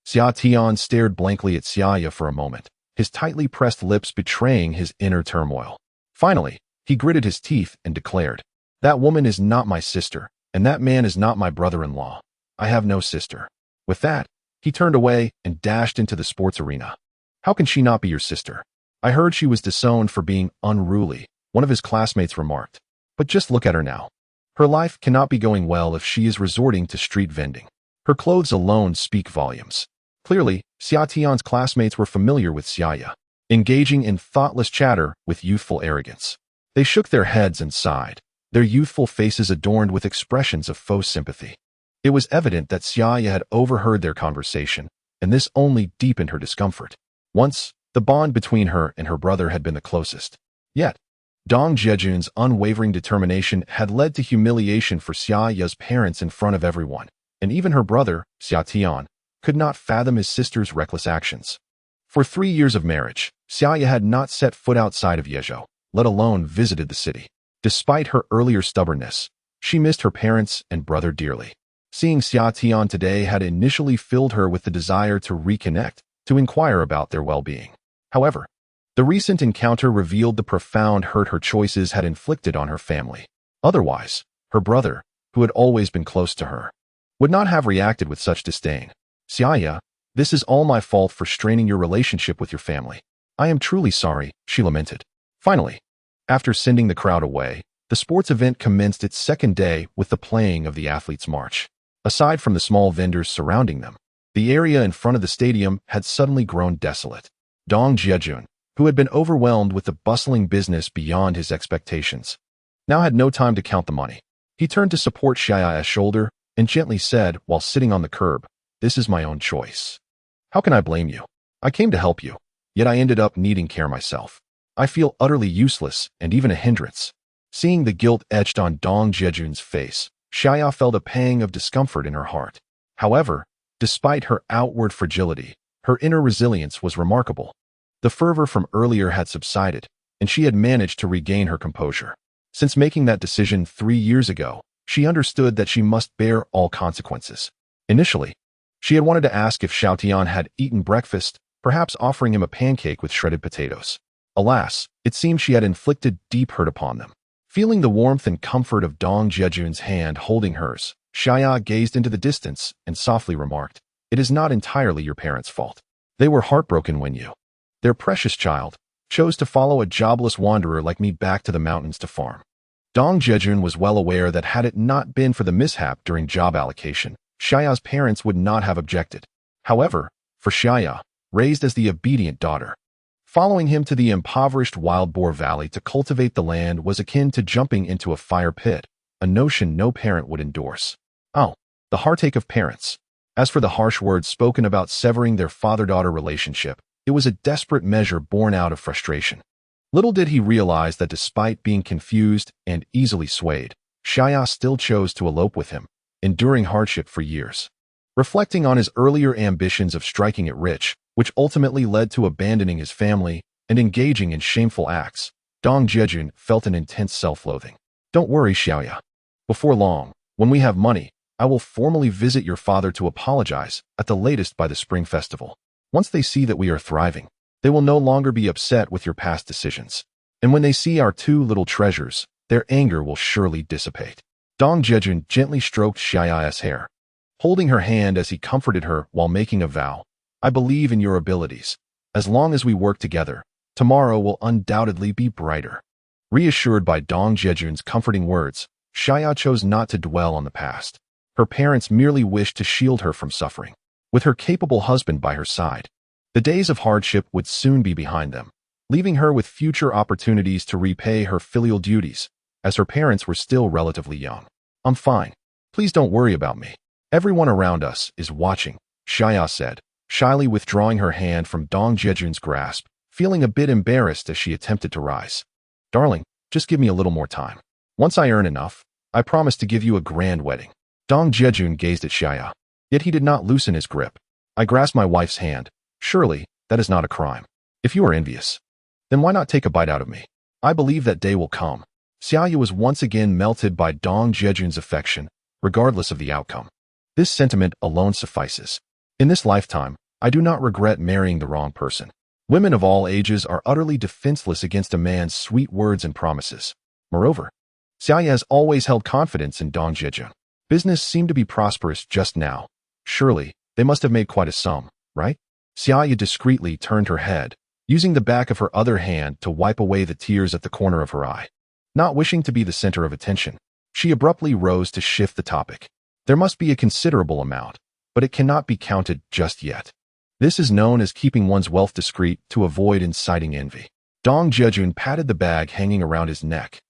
Xia Tian stared blankly at Xia Ya for a moment, his tightly pressed lips betraying his inner turmoil. Finally, he gritted his teeth and declared, "That woman is not my sister, and that man is not my brother-in-law. I have no sister." With that, he turned away and dashed into the sports arena. "How can she not be your sister? I heard she was disowned for being unruly," one of his classmates remarked. "But just look at her now. Her life cannot be going well if she is resorting to street vending. Her clothes alone speak volumes." Clearly, Xia Tian's classmates were familiar with Xia Ya, engaging in thoughtless chatter with youthful arrogance. They shook their heads and sighed, their youthful faces adorned with expressions of faux sympathy. It was evident that Xia Ya had overheard their conversation, and this only deepened her discomfort. Once, the bond between her and her brother had been the closest. Yet, Dong Jiajun's unwavering determination had led to humiliation for Xia Ya's parents in front of everyone, and even her brother, Xia Tian, could not fathom his sister's reckless actions. For 3 years of marriage, Xia Ya had not set foot outside of Yezhou, let alone visited the city. Despite her earlier stubbornness, she missed her parents and brother dearly. Seeing Xia Tian today had initially filled her with the desire to reconnect, to inquire about their well-being. However, the recent encounter revealed the profound hurt her choices had inflicted on her family. Otherwise, her brother, who had always been close to her, would not have reacted with such disdain. "Xia Ya, this is all my fault for straining your relationship with your family. I am truly sorry," she lamented. Finally, after sending the crowd away, the sports event commenced its second day with the playing of the athletes' march. Aside from the small vendors surrounding them, the area in front of the stadium had suddenly grown desolate. Dong Jiajun, who had been overwhelmed with the bustling business beyond his expectations, now had no time to count the money. He turned to support Xia Ya's shoulder and gently said while sitting on the curb, "This is my own choice. How can I blame you? I came to help you, yet I ended up needing care myself. I feel utterly useless and even a hindrance." Seeing the guilt etched on Dong Jiajun's face, Xia Ya felt a pang of discomfort in her heart. However, despite her outward fragility, her inner resilience was remarkable. The fervor from earlier had subsided, and she had managed to regain her composure. Since making that decision 3 years ago, she understood that she must bear all consequences. Initially, she had wanted to ask if Xiao Tian had eaten breakfast, perhaps offering him a pancake with shredded potatoes. Alas, it seemed she had inflicted deep hurt upon them. Feeling the warmth and comfort of Dong Jiajun's hand holding hers, Xia Ya gazed into the distance and softly remarked, "It is not entirely your parents' fault. They were heartbroken when you, their precious child, chose to follow a jobless wanderer like me back to the mountains to farm." Dong Jiajun was well aware that had it not been for the mishap during job allocation, Xia Ya's parents would not have objected. However, for Xia Ya, raised as the obedient daughter, following him to the impoverished wild boar valley to cultivate the land was akin to jumping into a fire pit, a notion no parent would endorse. Oh, the heartache of parents. As for the harsh words spoken about severing their father-daughter relationship, it was a desperate measure born out of frustration. Little did he realize that despite being confused and easily swayed, Xia Ya still chose to elope with him, enduring hardship for years. Reflecting on his earlier ambitions of striking it rich, which ultimately led to abandoning his family and engaging in shameful acts, Dong Jiajun felt an intense self-loathing. "Don't worry, Xia Ya. Before long, when we have money, I will formally visit your father to apologize, at the latest by the Spring Festival. Once they see that we are thriving, they will no longer be upset with your past decisions. And when they see our 2 little treasures, their anger will surely dissipate." Dong Jiajun gently stroked Xia Ya's hair, holding her hand as he comforted her while making a vow. "I believe in your abilities. As long as we work together, tomorrow will undoubtedly be brighter." Reassured by Dong Jiajun's comforting words, Xia Ya chose not to dwell on the past. Her parents merely wished to shield her from suffering. With her capable husband by her side, the days of hardship would soon be behind them, leaving her with future opportunities to repay her filial duties. as her parents were still relatively young. "I'm fine. Please don't worry about me. Everyone around us is watching," Xia Ya said, shyly withdrawing her hand from Dong Jiajun's grasp, feeling a bit embarrassed as she attempted to rise. "Darling, just give me a little more time. Once I earn enough, I promise to give you a grand wedding." Dong Jiajun gazed at Xia Ya, yet he did not loosen his grip. "I grasp my wife's hand. Surely, that is not a crime. If you are envious, then why not take a bite out of me? I believe that day will come." Xia Ya was once again melted by Dong Jiajun's affection, regardless of the outcome. "This sentiment alone suffices. In this lifetime, I do not regret marrying the wrong person." Women of all ages are utterly defenseless against a man's sweet words and promises. Moreover, Xia Ya has always held confidence in Dong Jiajun. Business seemed to be prosperous just now. Surely, they must have made quite a sum, right? Xia Ya discreetly turned her head, using the back of her other hand to wipe away the tears at the corner of her eye. Not wishing to be the center of attention, she abruptly rose to shift the topic. "There must be a considerable amount, but it cannot be counted just yet. This is known as keeping one's wealth discreet to avoid inciting envy." Dong Jiajun patted the bag hanging around his neck.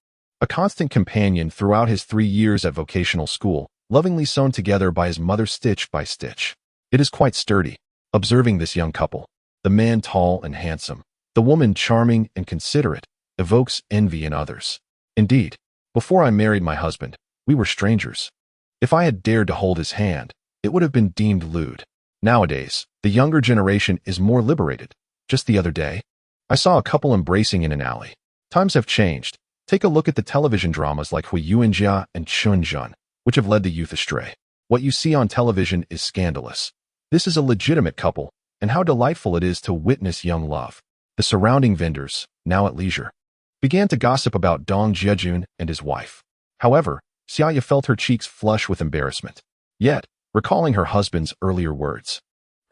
A constant companion throughout his 3 years at vocational school, lovingly sewn together by his mother stitch by stitch. It is quite sturdy. Observing this young couple, the man tall and handsome, the woman charming and considerate, evokes envy in others. Indeed, before I married my husband, we were strangers. If I had dared to hold his hand, it would have been deemed lewd. Nowadays, the younger generation is more liberated. Just the other day, I saw a couple embracing in an alley. Times have changed. Take a look at the television dramas like Jia and Chunjun, which have led the youth astray. What you see on television is scandalous. This is a legitimate couple, and how delightful it is to witness young love. The surrounding vendors, now at leisure, began to gossip about Dong Jiajun and his wife. However, Xia Ya felt her cheeks flush with embarrassment. Yet, recalling her husband's earlier words,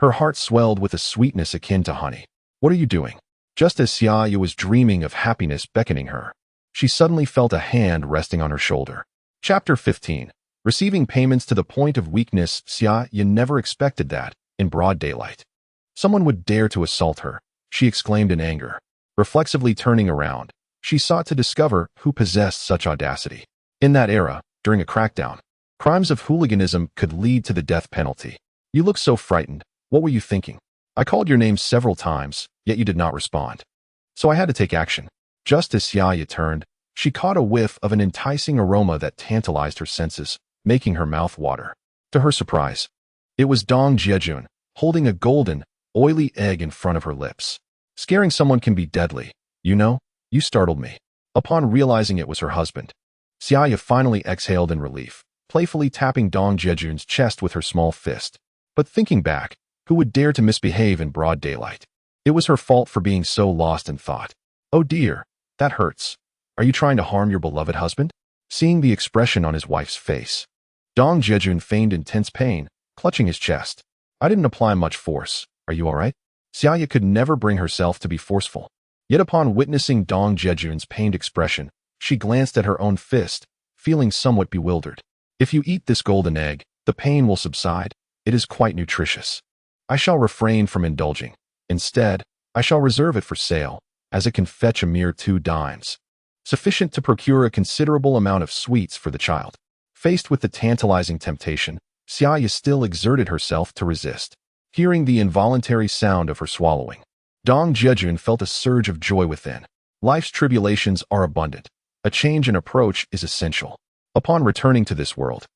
her heart swelled with a sweetness akin to honey. "What are you doing?" Just as Xia Ya was dreaming of happiness beckoning her, she suddenly felt a hand resting on her shoulder. Chapter 15. Receiving payments to the point of weakness. Xia Ya never expected that, in broad daylight, someone would dare to assault her. She exclaimed in anger. Reflexively turning around, she sought to discover who possessed such audacity. In that era, during a crackdown, crimes of hooliganism could lead to the death penalty. "You look so frightened. What were you thinking? I called your name several times, yet you did not respond. So I had to take action." Just as Xia Ya turned, she caught a whiff of an enticing aroma that tantalized her senses, making her mouth water. To her surprise, it was Dong Jiajun, holding a golden, oily egg in front of her lips. Scaring someone can be deadly. "You know, you startled me." Upon realizing it was her husband, Xia Ya finally exhaled in relief, playfully tapping Dong Jiajun's chest with her small fist. But thinking back, who would dare to misbehave in broad daylight? It was her fault for being so lost in thought. "Oh dear, that hurts. Are you trying to harm your beloved husband?" Seeing the expression on his wife's face, Dong Jiajun feigned intense pain, clutching his chest. "I didn't apply much force. Are you all right?" Xia Ya could never bring herself to be forceful. Yet upon witnessing Dong Jiajun's pained expression, she glanced at her own fist, feeling somewhat bewildered. "If you eat this golden egg, the pain will subside. It is quite nutritious. I shall refrain from indulging. Instead, I shall reserve it for sale, as it can fetch a mere 2 dimes. Sufficient to procure a considerable amount of sweets for the child." Faced with the tantalizing temptation, Xia Ya still exerted herself to resist. Hearing the involuntary sound of her swallowing, Dong Jiajun felt a surge of joy within. Life's tribulations are abundant. A change in approach is essential. Upon returning to this world,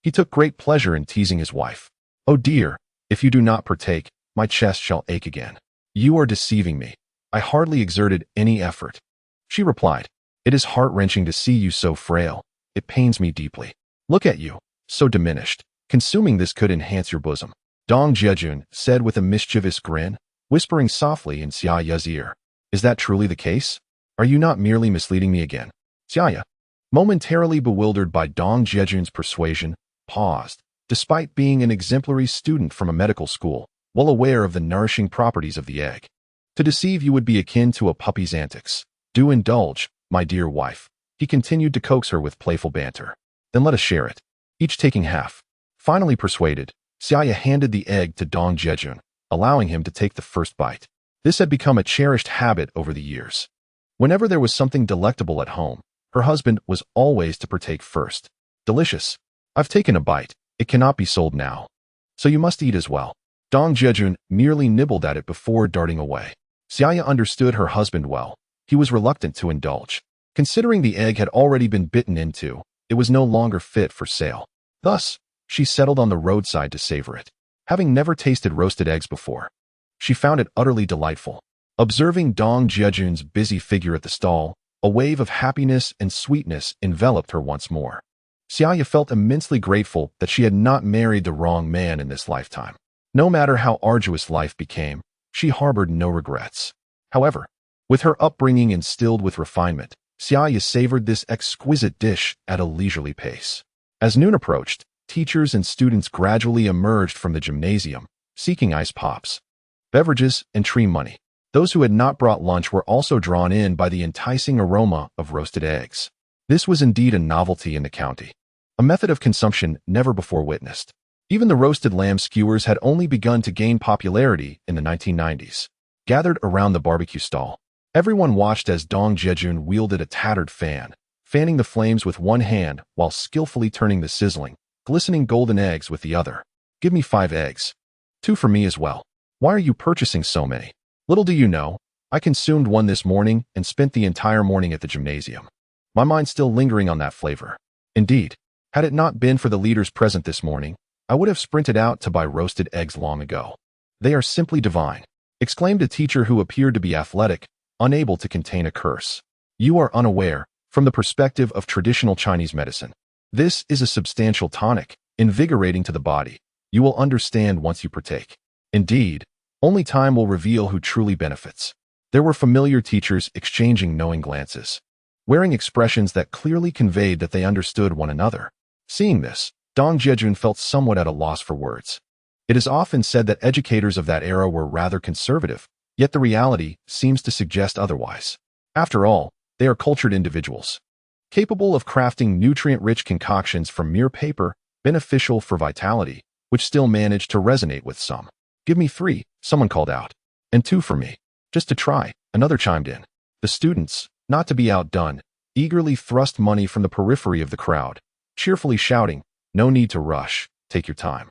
he took great pleasure in teasing his wife. "Oh dear, if you do not partake, my chest shall ache again." "You are deceiving me. I hardly exerted any effort." She replied. "It is heart-wrenching to see you so frail. It pains me deeply. Look at you, so diminished. Consuming this could enhance your bosom." Dong Jiajun said with a mischievous grin, whispering softly in Xia Ya's ear. "Is that truly the case? Are you not merely misleading me again?" Xia Ya, momentarily bewildered by Dong Jiajun's persuasion, paused. Despite being an exemplary student from a medical school, well aware of the nourishing properties of the egg, to deceive you would be akin to a puppy's antics. "Do indulge, my dear wife," he continued to coax her with playful banter. "Then let us share it, each taking half." Finally persuaded, Xia Ya handed the egg to Dong Jiajun, allowing him to take the first bite. This had become a cherished habit over the years. Whenever there was something delectable at home, Her husband was always to partake first. Delicious. I've taken a bite. It cannot be sold now. So you must eat as well. Dong Jiajun merely nibbled at it before darting away. Xia Ya understood her husband well. He was reluctant to indulge. Considering the egg had already been bitten into, it was no longer fit for sale. Thus, she settled on the roadside to savor it. Having never tasted roasted eggs before, she found it utterly delightful. Observing Dong Jiajun's busy figure at the stall, a wave of happiness and sweetness enveloped her once more. Xia Ya felt immensely grateful that she had not married the wrong man in this lifetime. No matter how arduous life became, she harbored no regrets. However, with her upbringing instilled with refinement, Xia Ya savored this exquisite dish at a leisurely pace. As noon approached, teachers and students gradually emerged from the gymnasium, seeking ice pops, beverages, and tree money. Those who had not brought lunch were also drawn in by the enticing aroma of roasted eggs. This was indeed a novelty in the county, a method of consumption never before witnessed. Even the roasted lamb skewers had only begun to gain popularity in the 1990s. Gathered around the barbecue stall, everyone watched as Dong Jiajun wielded a tattered fan, fanning the flames with one hand while skillfully turning the sizzling, glistening golden eggs with the other. Give me 5 eggs. 2 for me as well. Why are you purchasing so many? Little do you know, I consumed one this morning and spent the entire morning at the gymnasium. My mind still lingering on that flavor. Indeed, had it not been for the leaders present this morning, I would have sprinted out to buy roasted eggs long ago. They are simply divine, exclaimed a teacher who appeared to be athletic, unable to contain a curse. You are unaware, from the perspective of traditional Chinese medicine. This is a substantial tonic, invigorating to the body. You will understand once you partake. Indeed, only time will reveal who truly benefits. There were familiar teachers exchanging knowing glances, wearing expressions that clearly conveyed that they understood one another. Seeing this, Dong Jiajun felt somewhat at a loss for words. It is often said that educators of that era were rather conservative, yet the reality seems to suggest otherwise. After all, they are cultured individuals, capable of crafting nutrient-rich concoctions from mere paper, beneficial for vitality, which still manage to resonate with some. Give me 3, someone called out. And 2 for me. Just to try, another chimed in. The students, not to be outdone, eagerly thrust money from the periphery of the crowd, cheerfully shouting, no need to rush, take your time.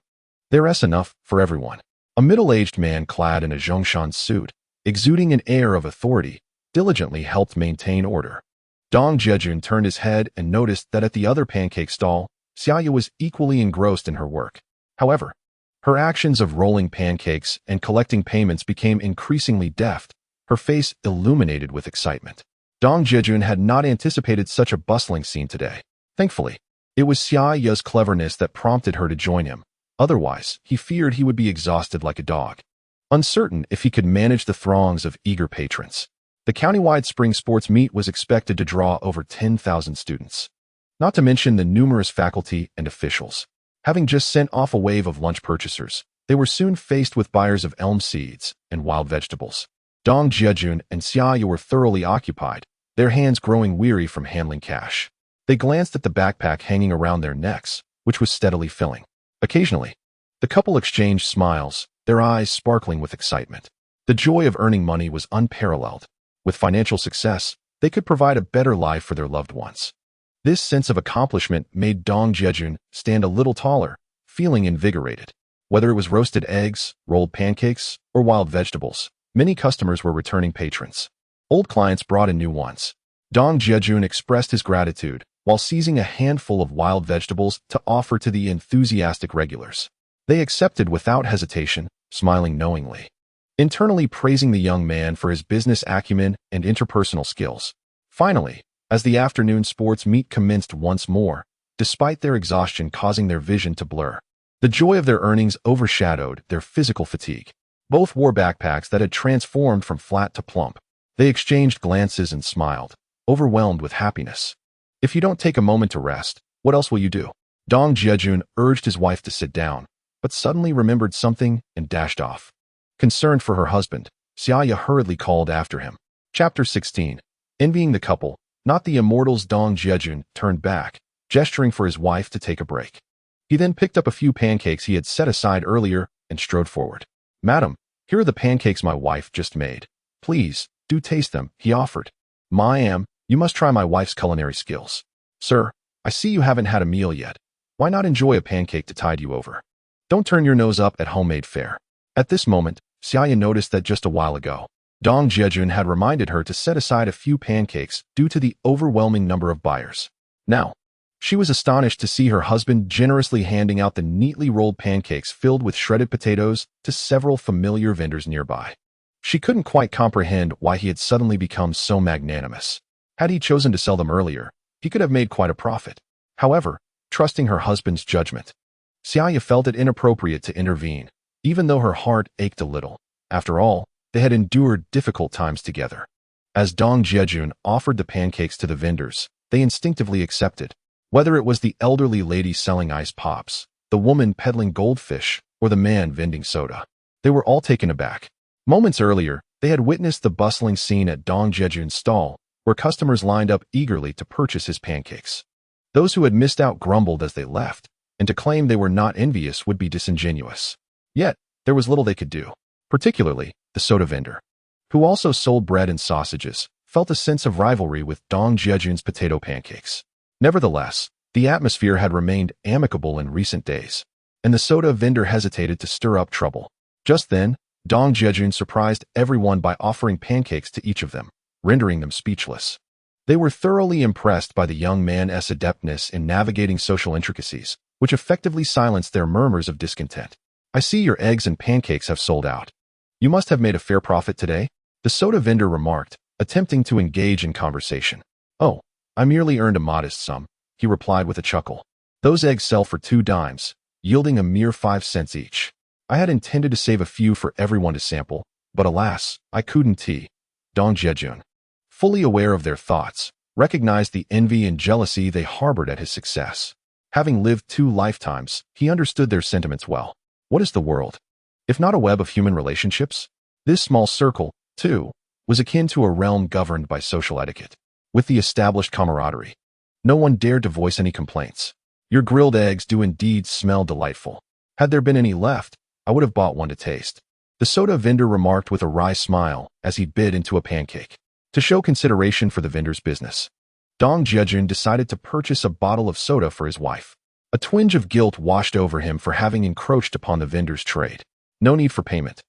There's enough for everyone. A middle-aged man clad in a Zhongshan suit, exuding an air of authority, diligently helped maintain order. Dong Jiajun turned his head and noticed that at the other pancake stall, Xia Ya was equally engrossed in her work. However, her actions of rolling pancakes and collecting payments became increasingly deft, her face illuminated with excitement. Dong Jiajun had not anticipated such a bustling scene today. Thankfully, it was Xia Ya's cleverness that prompted her to join him. Otherwise, he feared he would be exhausted like a dog, uncertain if he could manage the throngs of eager patrons. The countywide spring sports meet was expected to draw over 10,000 students, not to mention the numerous faculty and officials. Having just sent off a wave of lunch purchasers, they were soon faced with buyers of elm seeds and wild vegetables. Dong Jiajun and Xia Ya were thoroughly occupied, their hands growing weary from handling cash. They glanced at the backpack hanging around their necks, which was steadily filling. Occasionally, the couple exchanged smiles, their eyes sparkling with excitement. The joy of earning money was unparalleled. With financial success, they could provide a better life for their loved ones. This sense of accomplishment made Dong Jiajun stand a little taller, feeling invigorated. Whether it was roasted eggs, rolled pancakes, or wild vegetables, many customers were returning patrons. Old clients brought in new ones. Dong Jiajun expressed his gratitude while seizing a handful of wild vegetables to offer to the enthusiastic regulars. They accepted without hesitation, smiling knowingly, internally praising the young man for his business acumen and interpersonal skills. Finally, as the afternoon sports meet commenced once more, despite their exhaustion causing their vision to blur, the joy of their earnings overshadowed their physical fatigue. Both wore backpacks that had transformed from flat to plump. They exchanged glances and smiled, overwhelmed with happiness. If you don't take a moment to rest, what else will you do? Dong Jiajun urged his wife to sit down, but suddenly remembered something and dashed off. Concerned for her husband, Xia Ya hurriedly called after him. Chapter 16. Envying the couple, not the immortals. Dong Jiajun turned back, gesturing for his wife to take a break. He then picked up a few pancakes he had set aside earlier and strode forward. Madam, here are the pancakes my wife just made. Please, do taste them, he offered. You must try my wife's culinary skills. Sir, I see you haven't had a meal yet. Why not enjoy a pancake to tide you over? Don't turn your nose up at homemade fare. At this moment, Xia Ya noticed that just a while ago, Dong Jiajun had reminded her to set aside a few pancakes due to the overwhelming number of buyers. Now, she was astonished to see her husband generously handing out the neatly rolled pancakes filled with shredded potatoes to several familiar vendors nearby. She couldn't quite comprehend why he had suddenly become so magnanimous. Had he chosen to sell them earlier, he could have made quite a profit. However, trusting her husband's judgment, Xia Ya felt it inappropriate to intervene, even though her heart ached a little. After all, they had endured difficult times together. As Dong Jiajun offered the pancakes to the vendors, they instinctively accepted. Whether it was the elderly lady selling ice pops, the woman peddling goldfish, or the man vending soda, they were all taken aback. Moments earlier, they had witnessed the bustling scene at Dong Jiajun's stall, where customers lined up eagerly to purchase his pancakes. Those who had missed out grumbled as they left, and to claim they were not envious would be disingenuous. Yet, there was little they could do. Particularly, the soda vendor, who also sold bread and sausages, felt a sense of rivalry with Dong Jiajun's potato pancakes. Nevertheless, the atmosphere had remained amicable in recent days, and the soda vendor hesitated to stir up trouble. Just then, Dong Jiajun surprised everyone by offering pancakes to each of them, rendering them speechless. They were thoroughly impressed by the young man's adeptness in navigating social intricacies, which effectively silenced their murmurs of discontent. I see your eggs and pancakes have sold out. You must have made a fair profit today, the soda vendor remarked, attempting to engage in conversation. Oh, I merely earned a modest sum, he replied with a chuckle. Those eggs sell for 2 dimes, yielding a mere 5 cents each. I had intended to save a few for everyone to sample, but alas, I couldn't. Dong Jiajun, fully aware of their thoughts, recognized the envy and jealousy they harbored at his success. Having lived 2 lifetimes, he understood their sentiments well. What is the world, if not a web of human relationships? This small circle, too, was akin to a realm governed by social etiquette. With the established camaraderie, no one dared to voice any complaints. Your grilled eggs do indeed smell delightful. Had there been any left, I would have bought one to taste. The soda vendor remarked with a wry smile as he bit into a pancake. To show consideration for the vendor's business, Dong Jiajun decided to purchase a bottle of soda for his wife. A twinge of guilt washed over him for having encroached upon the vendor's trade. No need for payment.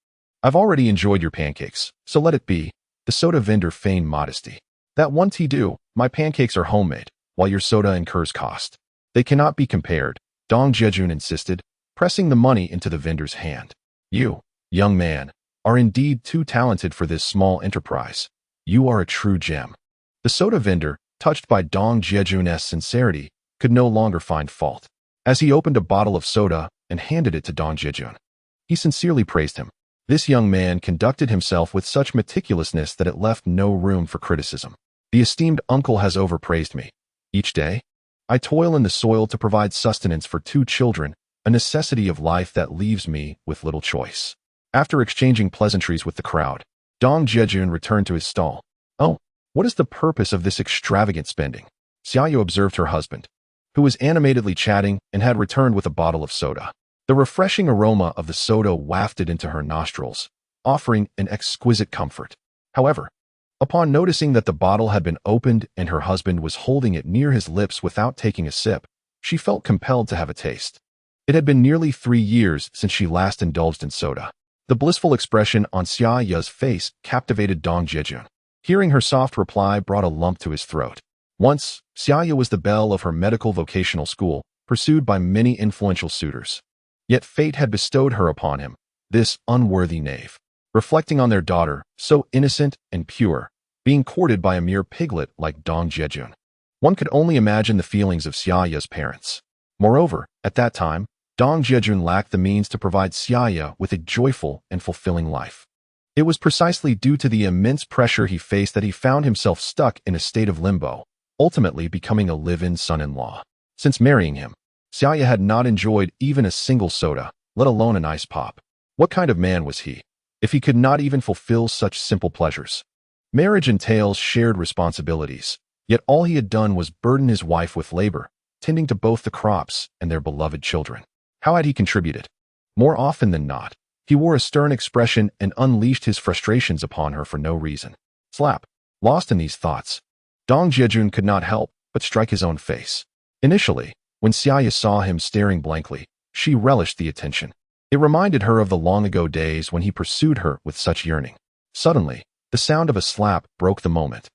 I've already enjoyed your pancakes, so let it be. The soda vendor feigned modesty. That won't do. My pancakes are homemade, while your soda incurs cost. They cannot be compared, Dong Jiajun insisted, pressing the money into the vendor's hand. You, young man, are indeed too talented for this small enterprise. You are a true gem. The soda vendor, touched by Dong Jiajun's sincerity, could no longer find fault. As he opened a bottle of soda and handed it to Dong Jiajun, he sincerely praised him. This young man conducted himself with such meticulousness that it left no room for criticism. The esteemed uncle has overpraised me. Each day, I toil in the soil to provide sustenance for 2 children, a necessity of life that leaves me with little choice. After exchanging pleasantries with the crowd, Dong Jiajun returned to his stall. Oh, what is the purpose of this extravagant spending? Xia Ya observed her husband, who was animatedly chatting and had returned with a bottle of soda. The refreshing aroma of the soda wafted into her nostrils, offering an exquisite comfort. However, upon noticing that the bottle had been opened and her husband was holding it near his lips without taking a sip, she felt compelled to have a taste. It had been nearly 3 years since she last indulged in soda. The blissful expression on Xia Ya's face captivated Dong Jiajun. Hearing her soft reply brought a lump to his throat. Once, Xia Ya was the belle of her medical vocational school, pursued by many influential suitors. Yet fate had bestowed her upon him, this unworthy knave. Reflecting on their daughter, so innocent and pure, being courted by a mere piglet like Dong Jiajun, one could only imagine the feelings of Xia Ya's parents. Moreover, at that time, Dong Jiajun lacked the means to provide Xia Ya with a joyful and fulfilling life. It was precisely due to the immense pressure he faced that he found himself stuck in a state of limbo, ultimately becoming a live-in son-in-law. Since marrying him, Xia Ya had not enjoyed even a single soda, let alone an ice pop. What kind of man was he, if he could not even fulfill such simple pleasures? Marriage entails shared responsibilities, yet all he had done was burden his wife with labor, tending to both the crops and their beloved children. How had he contributed? More often than not, he wore a stern expression and unleashed his frustrations upon her for no reason. Slap. Lost in these thoughts, Dong Jiajun could not help but strike his own face. Initially, when Xia Ya saw him staring blankly, she relished the attention. It reminded her of the long-ago days when he pursued her with such yearning. Suddenly, the sound of a slap broke the moment,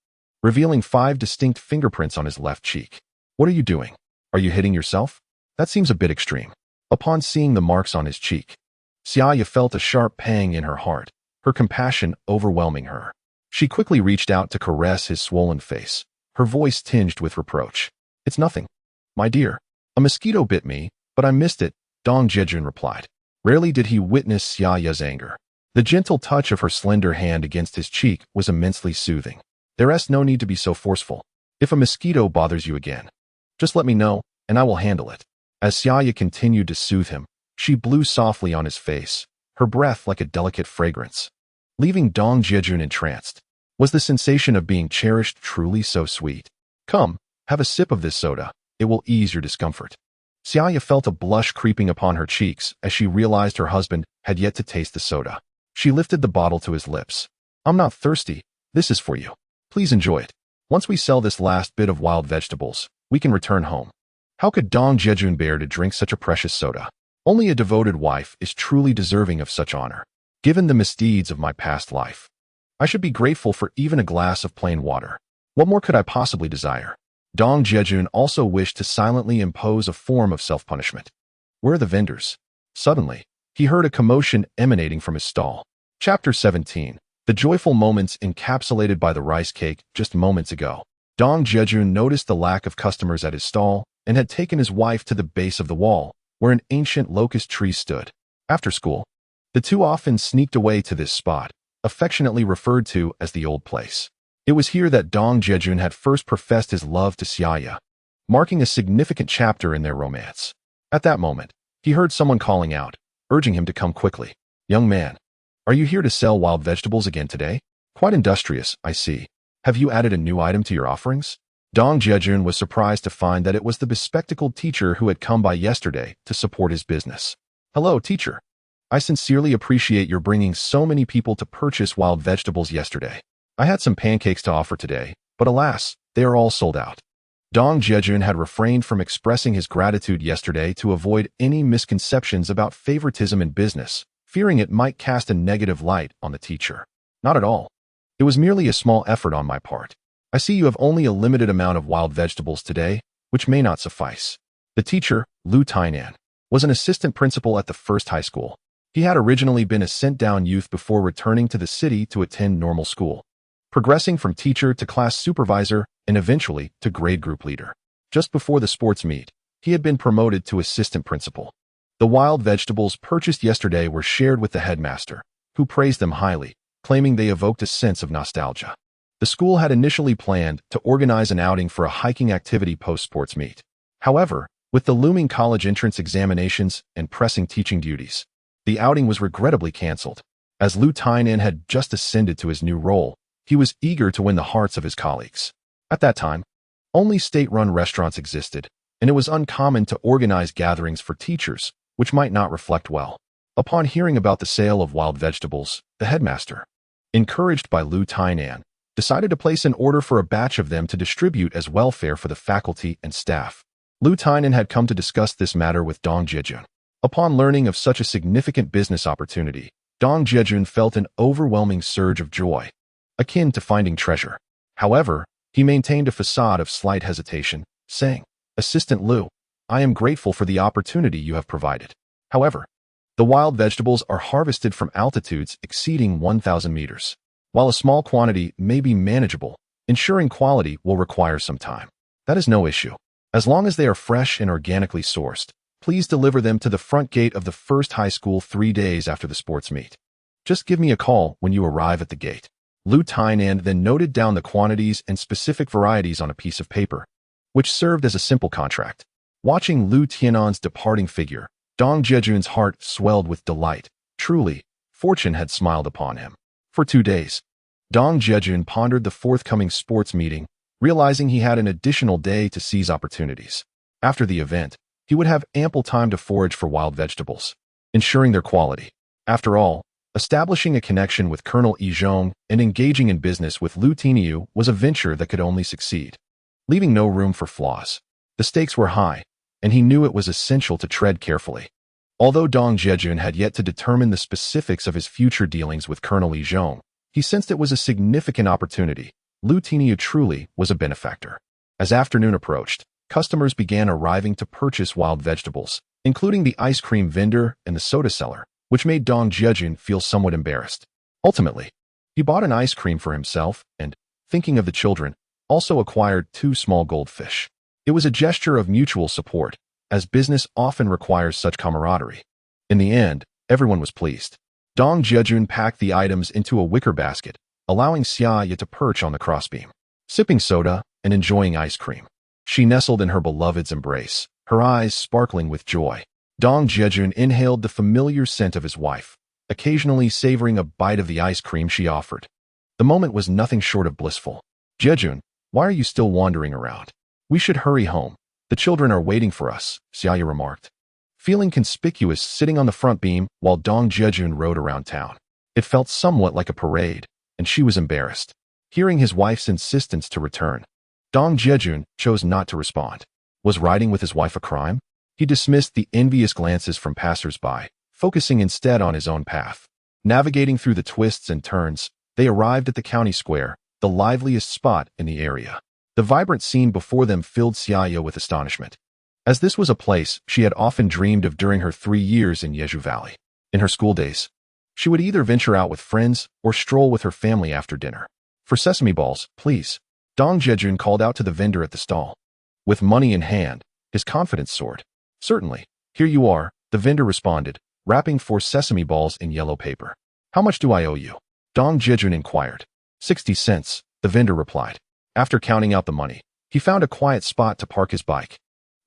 revealing 5 distinct fingerprints on his left cheek. What are you doing? Are you hitting yourself? That seems a bit extreme. Upon seeing the marks on his cheek, Xia Ya felt a sharp pang in her heart, her compassion overwhelming her. She quickly reached out to caress his swollen face, her voice tinged with reproach. It's nothing. My dear, a mosquito bit me, but I missed it, Dong Jiajun replied. Rarely did he witness Xia Ya's anger. The gentle touch of her slender hand against his cheek was immensely soothing. There's no need to be so forceful. If a mosquito bothers you again, just let me know, and I will handle it. As Xia Ya continued to soothe him, she blew softly on his face, her breath like a delicate fragrance, leaving Dong Jiajun entranced. Was the sensation of being cherished truly so sweet? Come, have a sip of this soda. It will ease your discomfort. Xia Ya felt a blush creeping upon her cheeks as she realized her husband had yet to taste the soda. She lifted the bottle to his lips. I'm not thirsty. This is for you. Please enjoy it. Once we sell this last bit of wild vegetables, we can return home. How could Dong Jiajun bear to drink such a precious soda? Only a devoted wife is truly deserving of such honor. Given the misdeeds of my past life, I should be grateful for even a glass of plain water. What more could I possibly desire? Dong Jiajun also wished to silently impose a form of self-punishment. Where are the vendors? Suddenly, he heard a commotion emanating from his stall. Chapter 17. The joyful moments encapsulated by the rice cake just moments ago. Dong Jiajun noticed the lack of customers at his stall and had taken his wife to the base of the wall, where an ancient locust tree stood. After school, the two often sneaked away to this spot, affectionately referred to as the old place. It was here that Dong Jiajun had first professed his love to Xia Ya, marking a significant chapter in their romance. At that moment, he heard someone calling out, urging him to come quickly. Young man, are you here to sell wild vegetables again today? Quite industrious, I see. Have you added a new item to your offerings? Dong Jiajun was surprised to find that it was the bespectacled teacher who had come by yesterday to support his business. Hello, teacher. I sincerely appreciate your bringing so many people to purchase wild vegetables yesterday. I had some pancakes to offer today, but alas, they are all sold out. Dong Jiajun had refrained from expressing his gratitude yesterday to avoid any misconceptions about favoritism in business, fearing it might cast a negative light on the teacher. Not at all. It was merely a small effort on my part. I see you have only a limited amount of wild vegetables today, which may not suffice. The teacher, Lu Tainan, was an assistant principal at the first high school. He had originally been a sent-down youth before returning to the city to attend normal school, progressing from teacher to class supervisor and eventually to grade group leader. Just before the sports meet, he had been promoted to assistant principal. The wild vegetables purchased yesterday were shared with the headmaster, who praised them highly, claiming they evoked a sense of nostalgia. The school had initially planned to organize an outing for a hiking activity post-sports meet. However, with the looming college entrance examinations and pressing teaching duties, the outing was regrettably canceled. As Lu Tainan had just ascended to his new role, he was eager to win the hearts of his colleagues. At that time, only state-run restaurants existed, and it was uncommon to organize gatherings for teachers, which might not reflect well. Upon hearing about the sale of wild vegetables, the headmaster, encouraged by Lu Tainan, decided to place an order for a batch of them to distribute as welfare for the faculty and staff. Lu Tainan had come to discuss this matter with Dong Jiajun. Upon learning of such a significant business opportunity, Dong Jiajun felt an overwhelming surge of joy, akin to finding treasure. However, he maintained a facade of slight hesitation, saying, Assistant Lu, I am grateful for the opportunity you have provided. However, the wild vegetables are harvested from altitudes exceeding 1,000 meters. While a small quantity may be manageable, ensuring quality will require some time. That is no issue. As long as they are fresh and organically sourced, please deliver them to the front gate of the first high school 3 days after the sports meet. Just give me a call when you arrive at the gate. Lu Tainan then noted down the quantities and specific varieties on a piece of paper, which served as a simple contract. Watching Lu Tianan's departing figure, Dong Jiajun's heart swelled with delight. Truly, fortune had smiled upon him. For 2 days, Dong Jiajun pondered the forthcoming sports meeting, realizing he had an additional day to seize opportunities. After the event, he would have ample time to forage for wild vegetables, ensuring their quality. After all, Establishing a connection with Colonel Jiajun and engaging in business with Lu Tiniu was a venture that could only succeed, leaving no room for flaws. The stakes were high, and he knew it was essential to tread carefully. Although Dong Jiajun had yet to determine the specifics of his future dealings with Colonel Jiajun, he sensed it was a significant opportunity. Lu Tiniu truly was a benefactor. As afternoon approached, customers began arriving to purchase wild vegetables, including the ice cream vendor and the soda seller, which made Dong Jiajun feel somewhat embarrassed. Ultimately, he bought an ice cream for himself and, thinking of the children, also acquired 2 small goldfish. It was a gesture of mutual support, as business often requires such camaraderie. In the end, everyone was pleased. Dong Jiajun packed the items into a wicker basket, allowing Xia Ya to perch on the crossbeam, sipping soda and enjoying ice cream. She nestled in her beloved's embrace, her eyes sparkling with joy. Dong Jiajun inhaled the familiar scent of his wife, occasionally savoring a bite of the ice cream she offered. The moment was nothing short of blissful. "Jiajun, why are you still wandering around? We should hurry home. The children are waiting for us," Xia Ya remarked, feeling conspicuous sitting on the front beam while Dong Jiajun rode around town. It felt somewhat like a parade, and she was embarrassed. Hearing his wife's insistence to return, Dong Jiajun chose not to respond. Was riding with his wife a crime? He dismissed the envious glances from passers-by, focusing instead on his own path. Navigating through the twists and turns, they arrived at the county square, the liveliest spot in the area. The vibrant scene before them filled Xia Ya with astonishment, as this was a place she had often dreamed of during her 3 years in Jeju Valley. In her school days, she would either venture out with friends or stroll with her family after dinner. "For sesame balls, please," Dong Jiajun called out to the vendor at the stall. With money in hand, his confidence soared. "Certainly, here you are," the vendor responded, wrapping 4 sesame balls in yellow paper. "How much do I owe you?" Dong Jiajun inquired. 60 cents, the vendor replied. After counting out the money, he found a quiet spot to park his bike,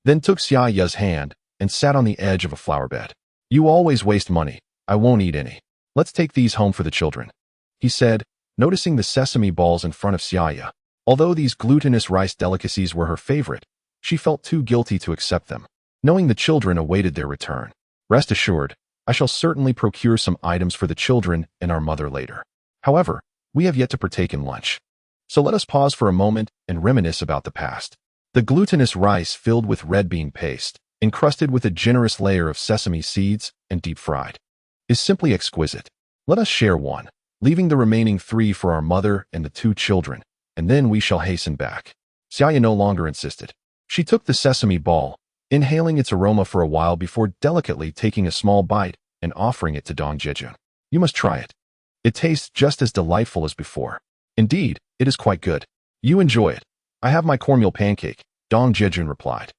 then took Xia Ya's hand and sat on the edge of a flower bed. "You always waste money. I won't eat any. Let's take these home for the children," he said, noticing the sesame balls in front of Xia Ya. Although these glutinous rice delicacies were her favorite, she felt too guilty to accept them, knowing the children awaited their return. "Rest assured, I shall certainly procure some items for the children and our mother later. However, we have yet to partake in lunch. So let us pause for a moment and reminisce about the past." The glutinous rice filled with red bean paste, encrusted with a generous layer of sesame seeds and deep fried, is simply exquisite. "Let us share one, leaving the remaining 3 for our mother and the 2 children, and then we shall hasten back." Xia Ya no longer insisted. She took the sesame ball, inhaling its aroma for a while before delicately taking a small bite and offering it to Dong Jiajun. "You must try it. It tastes just as delightful as before. Indeed, it is quite good. You enjoy it. I have my cornmeal pancake," Dong Jiajun replied,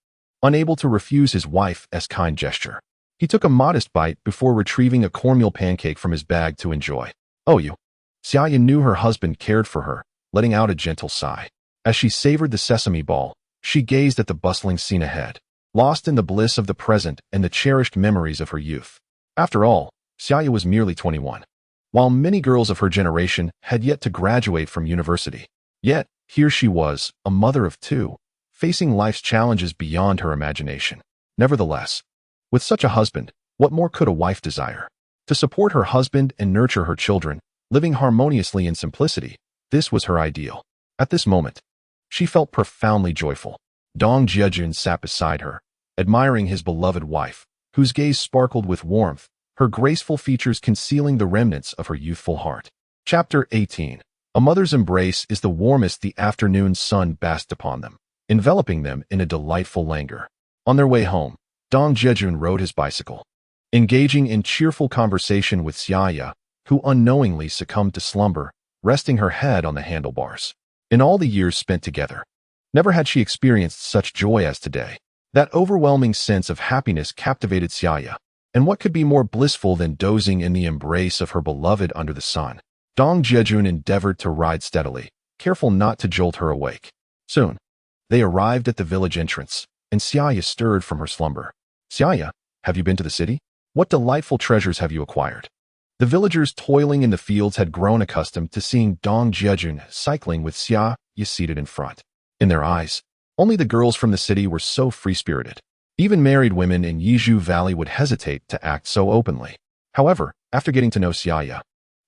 unable to refuse his wife's kind gesture. He took a modest bite before retrieving a cornmeal pancake from his bag to enjoy. "Oh, you." Xia Ya knew her husband cared for her, letting out a gentle sigh. As she savored the sesame ball, she gazed at the bustling scene ahead, lost in the bliss of the present and the cherished memories of her youth. After all, Xia Ya was merely 21. While many girls of her generation had yet to graduate from university. Yet, here she was, a mother of 2, facing life's challenges beyond her imagination. Nevertheless, with such a husband, what more could a wife desire? To support her husband and nurture her children, living harmoniously in simplicity, this was her ideal. At this moment, she felt profoundly joyful. Dong Jiajun sat beside her, admiring his beloved wife, whose gaze sparkled with warmth, her graceful features concealing the remnants of her youthful heart. Chapter 18. A mother's embrace is the warmest the afternoon sun basked upon them, enveloping them in a delightful languor. On their way home, Dong Jiajun rode his bicycle, engaging in cheerful conversation with Xia Ya, who unknowingly succumbed to slumber, resting her head on the handlebars. In all the years spent together, never had she experienced such joy as today. That overwhelming sense of happiness captivated Xia Ya. And what could be more blissful than dozing in the embrace of her beloved under the sun? Dong Jiajun endeavored to ride steadily, careful not to jolt her awake. Soon, they arrived at the village entrance, and Xia Ya stirred from her slumber. "Xia Ya, have you been to the city? What delightful treasures have you acquired?" The villagers toiling in the fields had grown accustomed to seeing Dong Jiajun cycling with Xia Ya seated in front. In their eyes, only the girls from the city were so free-spirited. Even married women in Jeju Valley would hesitate to act so openly. However, After getting to know Xia Ya,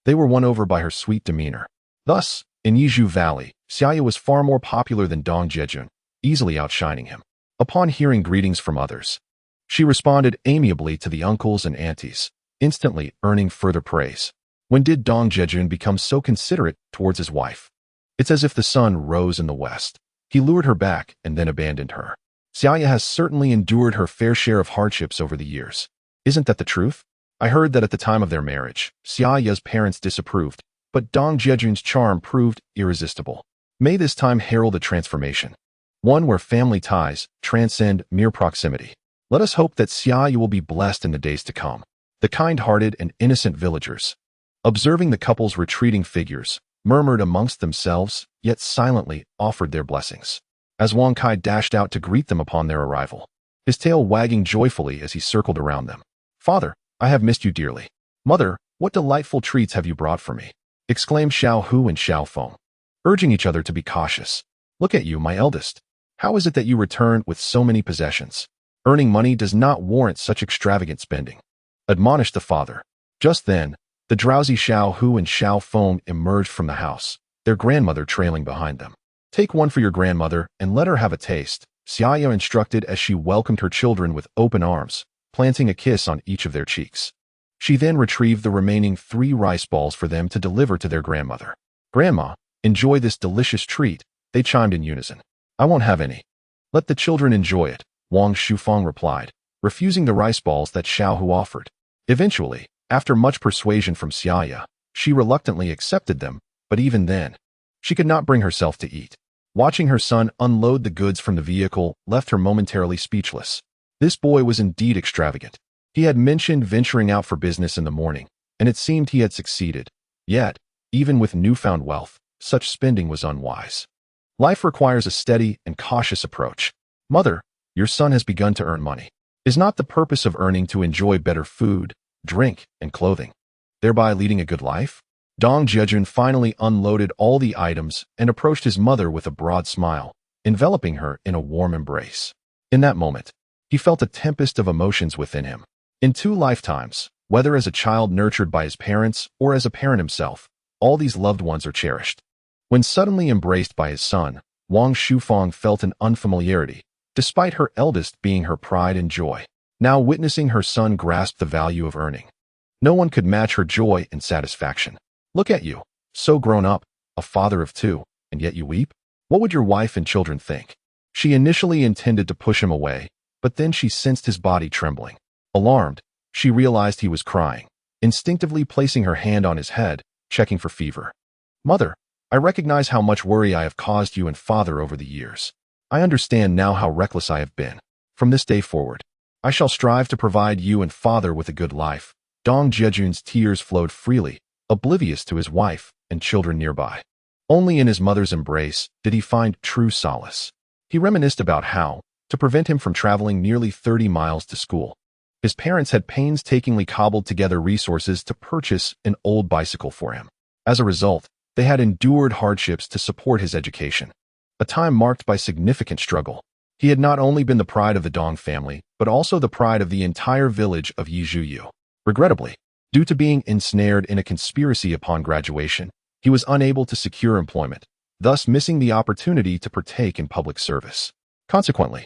they were won over by her sweet demeanor. Thus, in Yizhu Valley, Xia Ya was far more popular than Dong Jiajun, easily outshining him. Upon hearing greetings from others, she responded amiably to the uncles and aunties, instantly earning further praise. When did Dong Jiajun become so considerate towards his wife? It's as if the sun rose in the west. He lured her back and then abandoned her. Xia Ya has certainly endured her fair share of hardships over the years. Isn't that the truth? I heard that at the time of their marriage, Xia Ya's parents disapproved, but Dong Jiajun's charm proved irresistible. May this time herald a transformation, one where family ties transcend mere proximity. Let us hope that Xia Ya will be blessed in the days to come. The kind-hearted and innocent villagers, observing the couple's retreating figures, murmured amongst themselves, yet silently offered their blessings. As Wang Kai dashed out to greet them upon their arrival, his tail wagging joyfully as he circled around them. "Father, I have missed you dearly. Mother, what delightful treats have you brought for me?" exclaimed Xiao Hu and Xiao Feng, urging each other to be cautious. "Look at you, my eldest. How is it that you return with so many possessions? Earning money does not warrant such extravagant spending," admonished the father. Just then, the drowsy Xiao Hu and Xiao Feng emerged from the house, their grandmother trailing behind them. "Take one for your grandmother and let her have a taste," Xia Ya instructed as she welcomed her children with open arms, planting a kiss on each of their cheeks. She then retrieved the remaining 3 rice balls for them to deliver to their grandmother. "Grandma, enjoy this delicious treat," they chimed in unison. "I won't have any." "Let the children enjoy it," Wang Shufang replied, refusing the rice balls that Xiao Hu offered. Eventually, after much persuasion from Xia Ya, she reluctantly accepted them, but even then, she could not bring herself to eat. Watching her son unload the goods from the vehicle left her momentarily speechless. This boy was indeed extravagant. He had mentioned venturing out for business in the morning, and it seemed he had succeeded. Yet, even with newfound wealth, such spending was unwise. Life requires a steady and cautious approach. "Mother, your son has begun to earn money. Is not the purpose of earning to enjoy better food, drink, and clothing, thereby leading a good life?" Dong Jiajun finally unloaded all the items and approached his mother with a broad smile, enveloping her in a warm embrace. In that moment, he felt a tempest of emotions within him. In 2 lifetimes, whether as a child nurtured by his parents or as a parent himself, all these loved ones are cherished. When suddenly embraced by his son, Wang Shufang felt an unfamiliarity, despite her eldest being her pride and joy. Now witnessing her son grasp the value of earning, no one could match her joy and satisfaction. "Look at you, so grown up, a father of 2, and yet you weep? What would your wife and children think?" She initially intended to push him away, but then she sensed his body trembling. Alarmed, she realized he was crying, instinctively placing her hand on his head, checking for fever. "Mother, I recognize how much worry I have caused you and father over the years. I understand now how reckless I have been. From this day forward, I shall strive to provide you and father with a good life." Dong Jiajun's tears flowed freely, oblivious to his wife and children nearby. Only in his mother's embrace did he find true solace. He reminisced about how, to prevent him from traveling nearly 30 miles to school, his parents had painstakingly cobbled together resources to purchase an old bicycle for him. As a result, they had endured hardships to support his education, a time marked by significant struggle. He had not only been the pride of the Dong family, but also the pride of the entire village of Yizhu. Regrettably, due to being ensnared in a conspiracy upon graduation, he was unable to secure employment, thus missing the opportunity to partake in public service. Consequently,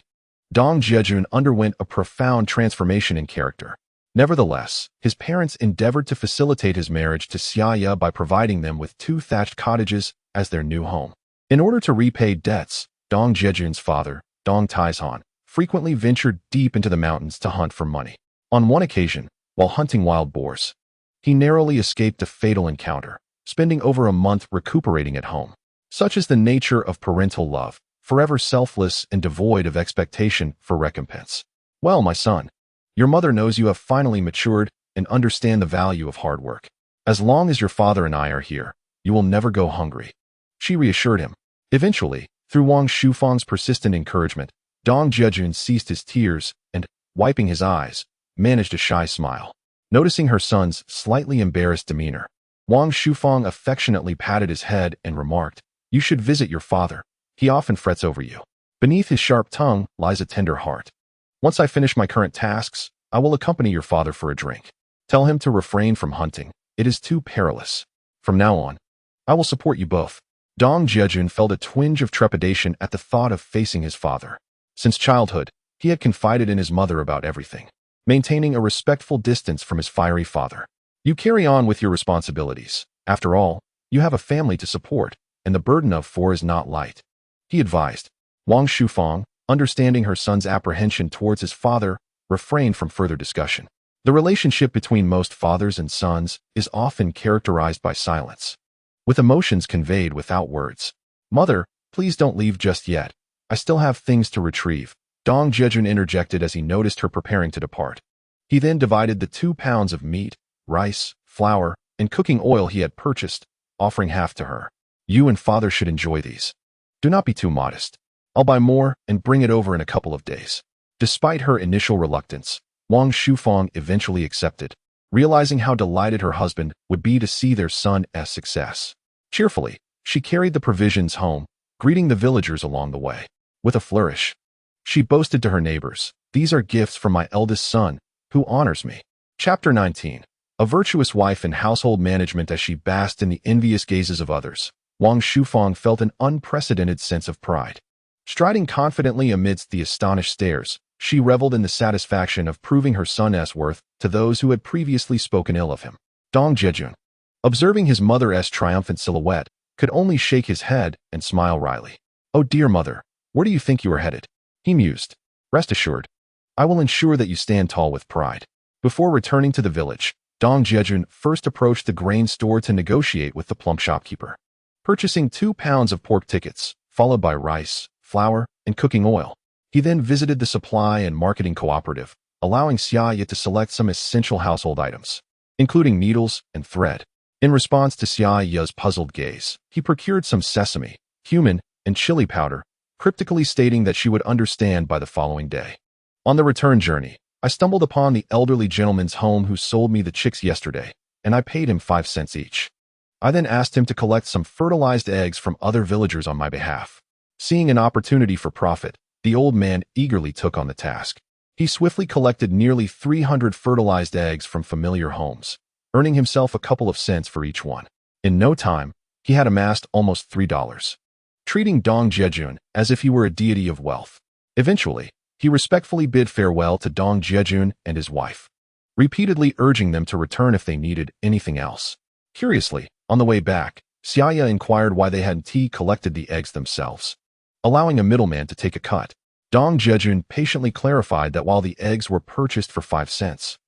Dong Jiajun underwent a profound transformation in character. Nevertheless, his parents endeavored to facilitate his marriage to Xia Ya by providing them with 2 thatched cottages as their new home. In order to repay debts, Dong Jiajun's father, Dong Taizhan, frequently ventured deep into the mountains to hunt for money. On one occasion, while hunting wild boars, he narrowly escaped a fatal encounter, spending over a month recuperating at home. Such is the nature of parental love, forever selfless and devoid of expectation for recompense. "Well, my son, your mother knows you have finally matured and understand the value of hard work. As long as your father and I are here, you will never go hungry," she reassured him. Eventually, through Wang Shufang's persistent encouragement, Dong Jiajun ceased his tears and, wiping his eyes, managed a shy smile. Noticing her son's slightly embarrassed demeanor, Wang Shufang affectionately patted his head and remarked, "You should visit your father. He often frets over you. Beneath his sharp tongue lies a tender heart. Once I finish my current tasks, I will accompany your father for a drink." Tell him to refrain from hunting. It is too perilous. From now on, I will support you both. Dong Jiajun felt a twinge of trepidation at the thought of facing his father. Since childhood, he had confided in his mother about everything, maintaining a respectful distance from his fiery father. You carry on with your responsibilities. After all, you have a family to support, and the burden of four is not light, he advised. Wang Shufang, understanding her son's apprehension towards his father, refrained from further discussion. The relationship between most fathers and sons is often characterized by silence, with emotions conveyed without words. Mother, please don't leave just yet. I still have things to retrieve, Dong Jiajun interjected as he noticed her preparing to depart. He then divided the 2 pounds of meat, rice, flour, and cooking oil he had purchased, offering half to her. You and father should enjoy these. Do not be too modest. I'll buy more and bring it over in a couple of days. Despite her initial reluctance, Wang Shufang eventually accepted, realizing how delighted her husband would be to see their son's success. Cheerfully, she carried the provisions home, greeting the villagers along the way. With a flourish, she boasted to her neighbors, "These are gifts from my eldest son, who honors me." Chapter 19. A virtuous wife in household management. As she basked in the envious gazes of others, Wang Shufang felt an unprecedented sense of pride. Striding confidently amidst the astonished stares, she reveled in the satisfaction of proving her son's worth to those who had previously spoken ill of him. Dong Jiajun, observing his mother's triumphant silhouette, could only shake his head and smile wryly. "Oh dear mother, where do you think you are headed?" he mused. "Rest assured, I will ensure that you stand tall with pride." Before returning to the village, Dong Jiajun first approached the grain store to negotiate with the plump shopkeeper. Purchasing 2 pounds of pork tickets, followed by rice, flour, and cooking oil, he then visited the supply and marketing cooperative, allowing Xia Ya to select some essential household items, including needles and thread. In response to Xia Ya's puzzled gaze, he procured some sesame, cumin, and chili powder, cryptically stating that she would understand by the following day. On the return journey, I stumbled upon the elderly gentleman's home who sold me the chicks yesterday, and I paid him 5 cents each. I then asked him to collect some fertilized eggs from other villagers on my behalf. Seeing an opportunity for profit, the old man eagerly took on the task. He swiftly collected nearly 300 fertilized eggs from familiar homes, earning himself a couple of cents for each one. In no time, he had amassed almost $3. Treating Dong Jiajun as if he were a deity of wealth. Eventually, he respectfully bid farewell to Dong Jiajun and his wife, repeatedly urging them to return if they needed anything else. Curiously, on the way back, Xia Ya inquired why they hadn't collected the eggs themselves, allowing a middleman to take a cut. Dong Jiajun patiently clarified that while the eggs were purchased for 5 cents,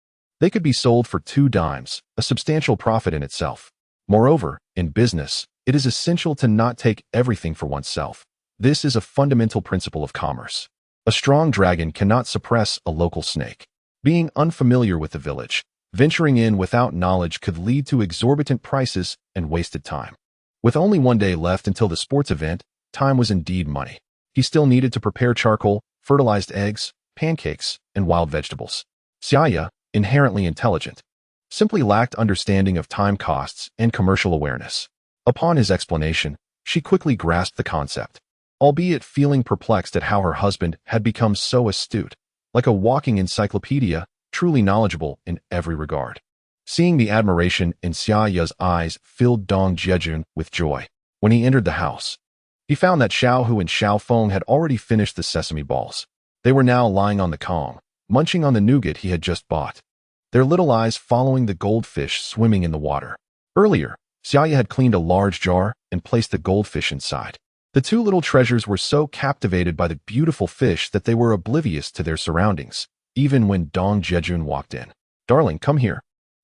they could be sold for 2 dimes, a substantial profit in itself. Moreover, in business, it is essential to not take everything for oneself. This is a fundamental principle of commerce. A strong dragon cannot suppress a local snake. Being unfamiliar with the village, venturing in without knowledge could lead to exorbitant prices and wasted time. With only 1 day left until the sports event, time was indeed money. He still needed to prepare charcoal, fertilized eggs, pancakes, and wild vegetables. Xia Ya, inherently intelligent, simply lacked understanding of time costs and commercial awareness. Upon his explanation, she quickly grasped the concept, albeit feeling perplexed at how her husband had become so astute, like a walking encyclopedia, truly knowledgeable in every regard. Seeing the admiration in Xia Ya's eyes filled Dong Jiajun with joy. When he entered the house, he found that Xiao Hu and Xiao Feng had already finished the sesame balls. They were now lying on the kong, munching on the nougat he had just bought, their little eyes following the goldfish swimming in the water. Earlier, Xia Ya had cleaned a large jar and placed the goldfish inside. The 2 little treasures were so captivated by the beautiful fish that they were oblivious to their surroundings, even when Dong Jiajun walked in. "Darling, come here.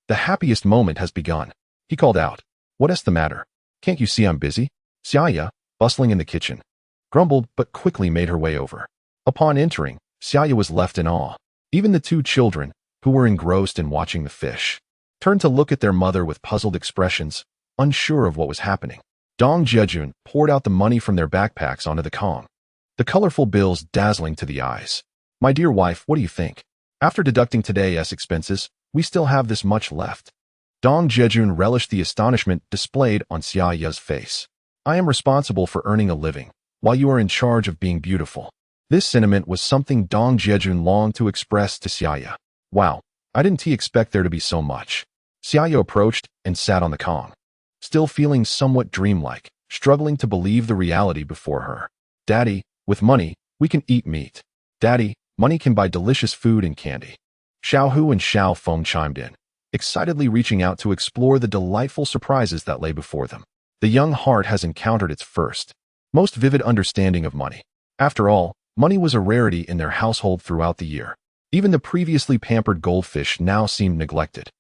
The happiest moment has begun," he called out. "What's the matter? Can't you see I'm busy?" Xia Ya, bustling in the kitchen, grumbled but quickly made her way over. Upon entering, Xia Ya was left in awe. Even the 2 children, who were engrossed in watching the fish, turned to look at their mother with puzzled expressions, unsure of what was happening. Dong Jiajun poured out the money from their backpacks onto the kong, the colorful bills dazzling to the eyes. "My dear wife, what do you think? After deducting today's expenses, we still have this much left." Dong Jiajun relished the astonishment displayed on Xia Ya's face. "I am responsible for earning a living, while you are in charge of being beautiful." This sentiment was something Dong Jiajun longed to express to Xia Ya. "Wow, I didn't expect there to be so much. Xia Ya approached and sat on the Kong, still feeling somewhat dreamlike, struggling to believe the reality before her. Daddy, with money, we can eat meat. Daddy, money can buy delicious food and candy. Xiao Hu and Xiao Feng chimed in, excitedly reaching out to explore the delightful surprises that lay before them. The young heart has encountered its first, most vivid understanding of money. After all, money was a rarity in their household throughout the year. Even the previously pampered goldfish now seemed neglected.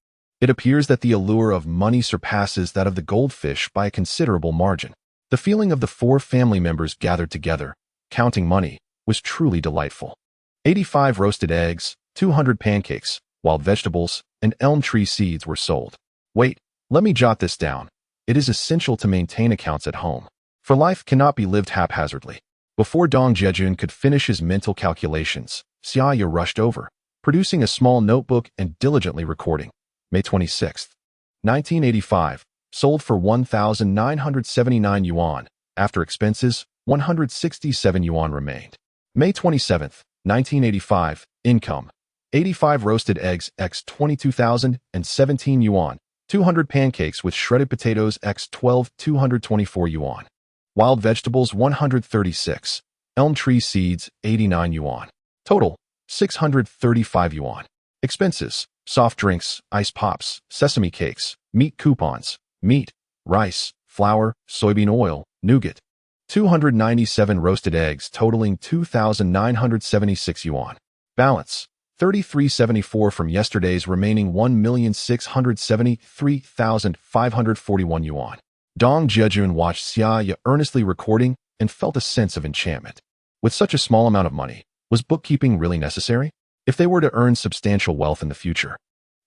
It appears that the allure of money surpasses that of the goldfish by a considerable margin. The feeling of the 4 family members gathered together, counting money, was truly delightful. 85 roasted eggs, 200 pancakes, wild vegetables, and elm tree seeds were sold. Wait, let me jot this down. It is essential to maintain accounts at home, for life cannot be lived haphazardly. Before Dong Jiajun could finish his mental calculations, Xia Ya rushed over, producing a small notebook and diligently recording. May 26, 1985, sold for 1,979 yuan. After expenses, 167 yuan remained. May 27, 1985, income, 85 roasted eggs x 22,017 yuan, 200 pancakes with shredded potatoes x 224 yuan. Wild vegetables 136, elm tree seeds 89 yuan. Total, 635 yuan. Expenses, soft drinks, ice pops, sesame cakes, meat coupons, meat, rice, flour, soybean oil, nougat. 297 roasted eggs totaling 2,976 yuan. Balance, 3374 from yesterday's remaining 1,673,541 yuan. Dong Jiajun watched Xia Ya earnestly recording and felt a sense of enchantment. With such a small amount of money, was bookkeeping really necessary? If they were to earn substantial wealth in the future,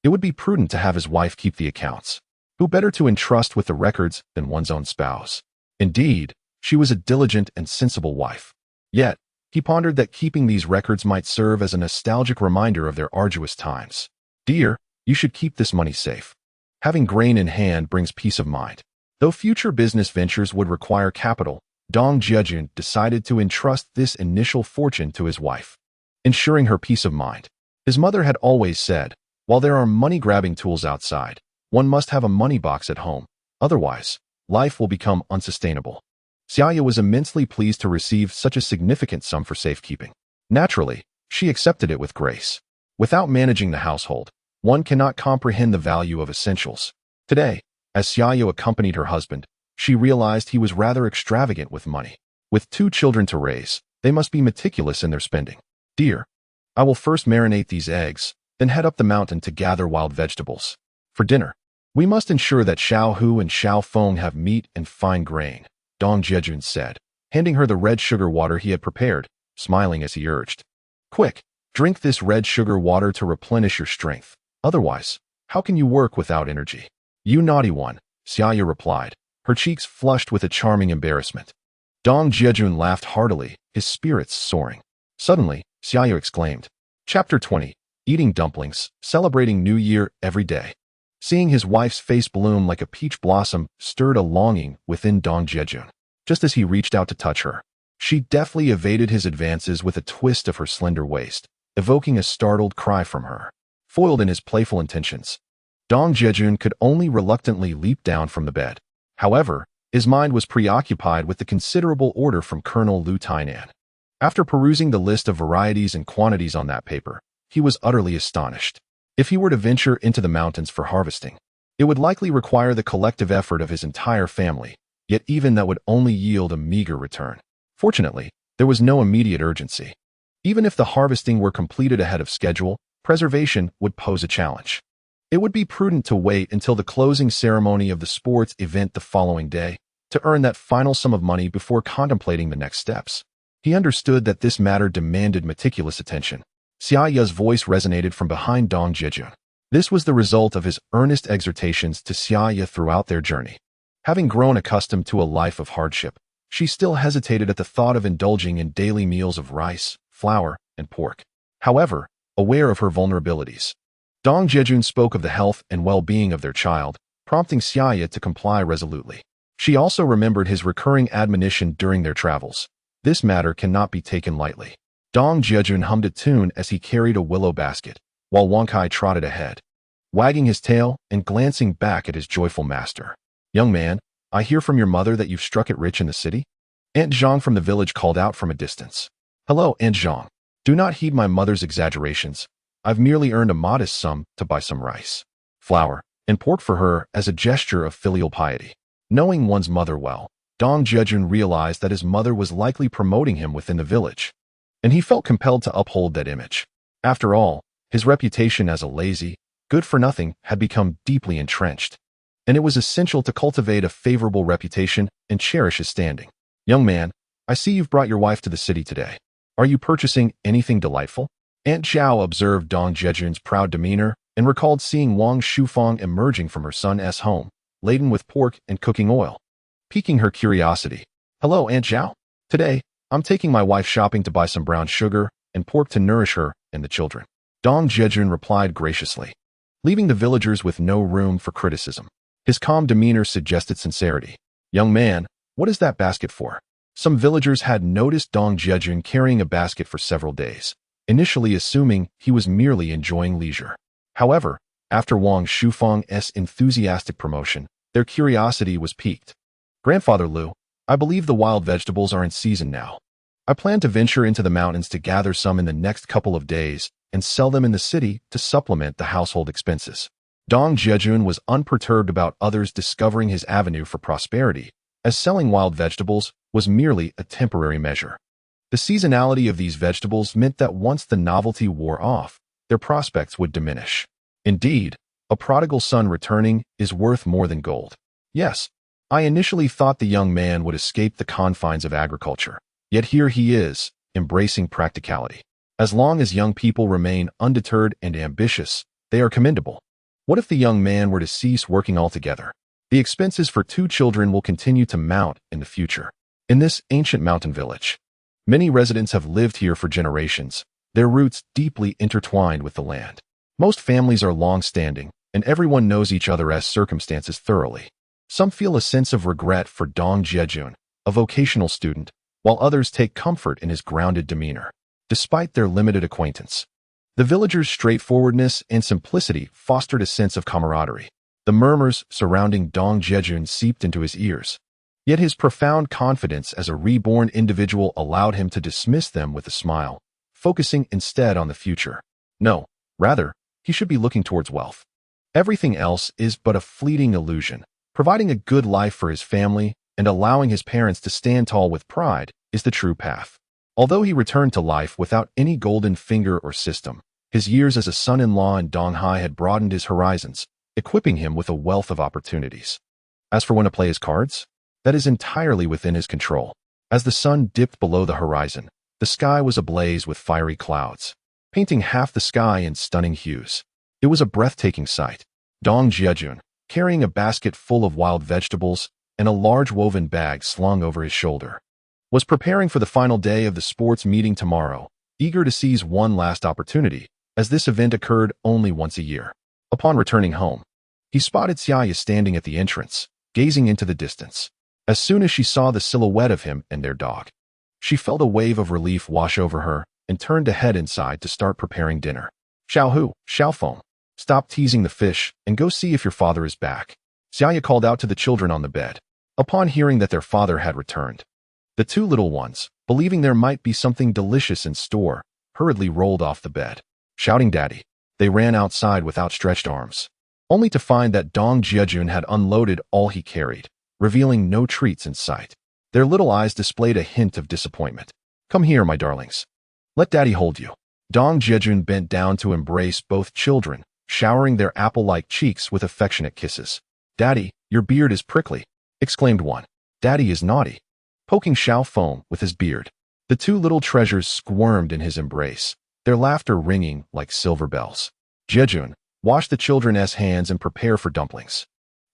it would be prudent to have his wife keep the accounts. Who better to entrust with the records than one's own spouse? Indeed, she was a diligent and sensible wife. Yet, he pondered that keeping these records might serve as a nostalgic reminder of their arduous times. Dear, you should keep this money safe. Having grain in hand brings peace of mind. Though future business ventures would require capital, Dong Jiajun decided to entrust this initial fortune to his wife, ensuring her peace of mind. His mother had always said, while there are money-grabbing tools outside, one must have a money box at home. Otherwise, life will become unsustainable. Xia Ya was immensely pleased to receive such a significant sum for safekeeping. Naturally, she accepted it with grace. Without managing the household, one cannot comprehend the value of essentials. Today, as Xia Ya accompanied her husband, she realized he was rather extravagant with money. With 2 children to raise, they must be meticulous in their spending. Dear, I will first marinate these eggs, then head up the mountain to gather wild vegetables. For dinner, we must ensure that Xiao Hu and Xiao Feng have meat and fine grain, Dong Jiajun said, handing her the red sugar water he had prepared, smiling as he urged. Quick, drink this red sugar water to replenish your strength. Otherwise, how can you work without energy? You naughty one, Xia Ya replied, her cheeks flushed with a charming embarrassment. Dong Jiajun laughed heartily, his spirits soaring. Suddenly, Xia Ya exclaimed, Chapter 20, Eating Dumplings, Celebrating New Year Every Day. Seeing his wife's face bloom like a peach blossom stirred a longing within Dong Jiajun. Just as he reached out to touch her, she deftly evaded his advances with a twist of her slender waist, evoking a startled cry from her. Foiled in his playful intentions, Dong Jiajun could only reluctantly leap down from the bed. However, his mind was preoccupied with the considerable order from Colonel Liu Tainan. After perusing the list of varieties and quantities on that paper, he was utterly astonished. If he were to venture into the mountains for harvesting, it would likely require the collective effort of his entire family, yet even that would only yield a meager return. Fortunately, there was no immediate urgency. Even if the harvesting were completed ahead of schedule, preservation would pose a challenge. It would be prudent to wait until the closing ceremony of the sports event the following day to earn that final sum of money before contemplating the next steps. He understood that this matter demanded meticulous attention. Xia Ya's voice resonated from behind Dong Jiajun. This was the result of his earnest exhortations to Xia Ya throughout their journey. Having grown accustomed to a life of hardship, she still hesitated at the thought of indulging in daily meals of rice, flour, and pork. However, aware of her vulnerabilities, Dong Jiajun spoke of the health and well-being of their child, prompting Xia Ya to comply resolutely. She also remembered his recurring admonition during their travels. This matter cannot be taken lightly. Dong Jiajun hummed a tune as he carried a willow basket, while Wang Kai trotted ahead, wagging his tail and glancing back at his joyful master. "Young man, I hear from your mother that you've struck it rich in the city?" Aunt Zhang from the village called out from a distance. "Hello, Aunt Zhang. Do not heed my mother's exaggerations. I've merely earned a modest sum to buy some rice, flour, and pork for her as a gesture of filial piety." Knowing one's mother well, Dong Jiajun realized that his mother was likely promoting him within the village, and he felt compelled to uphold that image. After all, his reputation as a lazy, good-for-nothing had become deeply entrenched, and it was essential to cultivate a favorable reputation and cherish his standing. "Young man, I see you've brought your wife to the city today. Are you purchasing anything delightful?" Aunt Zhao observed Dong Jiajun's proud demeanor and recalled seeing Wang Shufang emerging from her son's home, laden with pork and cooking oil, piquing her curiosity. "Hello, Aunt Zhao. Today, I'm taking my wife shopping to buy some brown sugar and pork to nourish her and the children." Dong Jiajun replied graciously, leaving the villagers with no room for criticism. His calm demeanor suggested sincerity. "Young man, what is that basket for?" Some villagers had noticed Dong Jiajun carrying a basket for several days, initially assuming he was merely enjoying leisure. However, after Wang Shufang's enthusiastic promotion, their curiosity was piqued. "Grandfather Lu, I believe the wild vegetables are in season now. I plan to venture into the mountains to gather some in the next couple of days and sell them in the city to supplement the household expenses." Dong Jiajun was unperturbed about others discovering his avenue for prosperity, as selling wild vegetables was merely a temporary measure. The seasonality of these vegetables meant that once the novelty wore off, their prospects would diminish. Indeed, a prodigal son returning is worth more than gold. Yes, I initially thought the young man would escape the confines of agriculture, yet here he is, embracing practicality. As long as young people remain undeterred and ambitious, they are commendable. What if the young man were to cease working altogether? The expenses for 2 children will continue to mount in the future. In this ancient mountain village, many residents have lived here for generations, their roots deeply intertwined with the land. Most families are long-standing, and everyone knows each other's circumstances thoroughly. Some feel a sense of regret for Dong Jiajun, a vocational student, while others take comfort in his grounded demeanor, despite their limited acquaintance. The villagers' straightforwardness and simplicity fostered a sense of camaraderie. The murmurs surrounding Dong Jiajun seeped into his ears, yet his profound confidence as a reborn individual allowed him to dismiss them with a smile, focusing instead on the future. No, rather, he should be looking towards wealth. Everything else is but a fleeting illusion. Providing a good life for his family and allowing his parents to stand tall with pride is the true path. Although he returned to life without any golden finger or system, his years as a son-in-law in Donghai had broadened his horizons, equipping him with a wealth of opportunities. As for when to play his cards, that is entirely within his control. As the sun dipped below the horizon, the sky was ablaze with fiery clouds, painting half the sky in stunning hues. It was a breathtaking sight. Dong Jiajun, carrying a basket full of wild vegetables and a large woven bag slung over his shoulder, was preparing for the final day of the sports meeting tomorrow, eager to seize one last opportunity, as this event occurred only once a year. Upon returning home, he spotted Xia Ya standing at the entrance, gazing into the distance. As soon as she saw the silhouette of him and their dog, she felt a wave of relief wash over her and turned to head inside to start preparing dinner. Xiaofeng, stop teasing the fish and go see if your father is back," Xia Ya called out to the children on the bed. Upon hearing that their father had returned, the 2 little ones, believing there might be something delicious in store, hurriedly rolled off the bed. Shouting "Daddy," they ran outside with outstretched arms, only to find that Dong Jiajun had unloaded all he carried, revealing no treats in sight. Their little eyes displayed a hint of disappointment. "Come here, my darlings. Let Daddy hold you." Dong Jiajun bent down to embrace both children, showering their apple-like cheeks with affectionate kisses. "Daddy, your beard is prickly," exclaimed one. "Daddy is naughty," poking Xiaofeng with his beard. The 2 little treasures squirmed in his embrace, their laughter ringing like silver bells. "Jiajun, wash the children's hands and prepare for dumplings.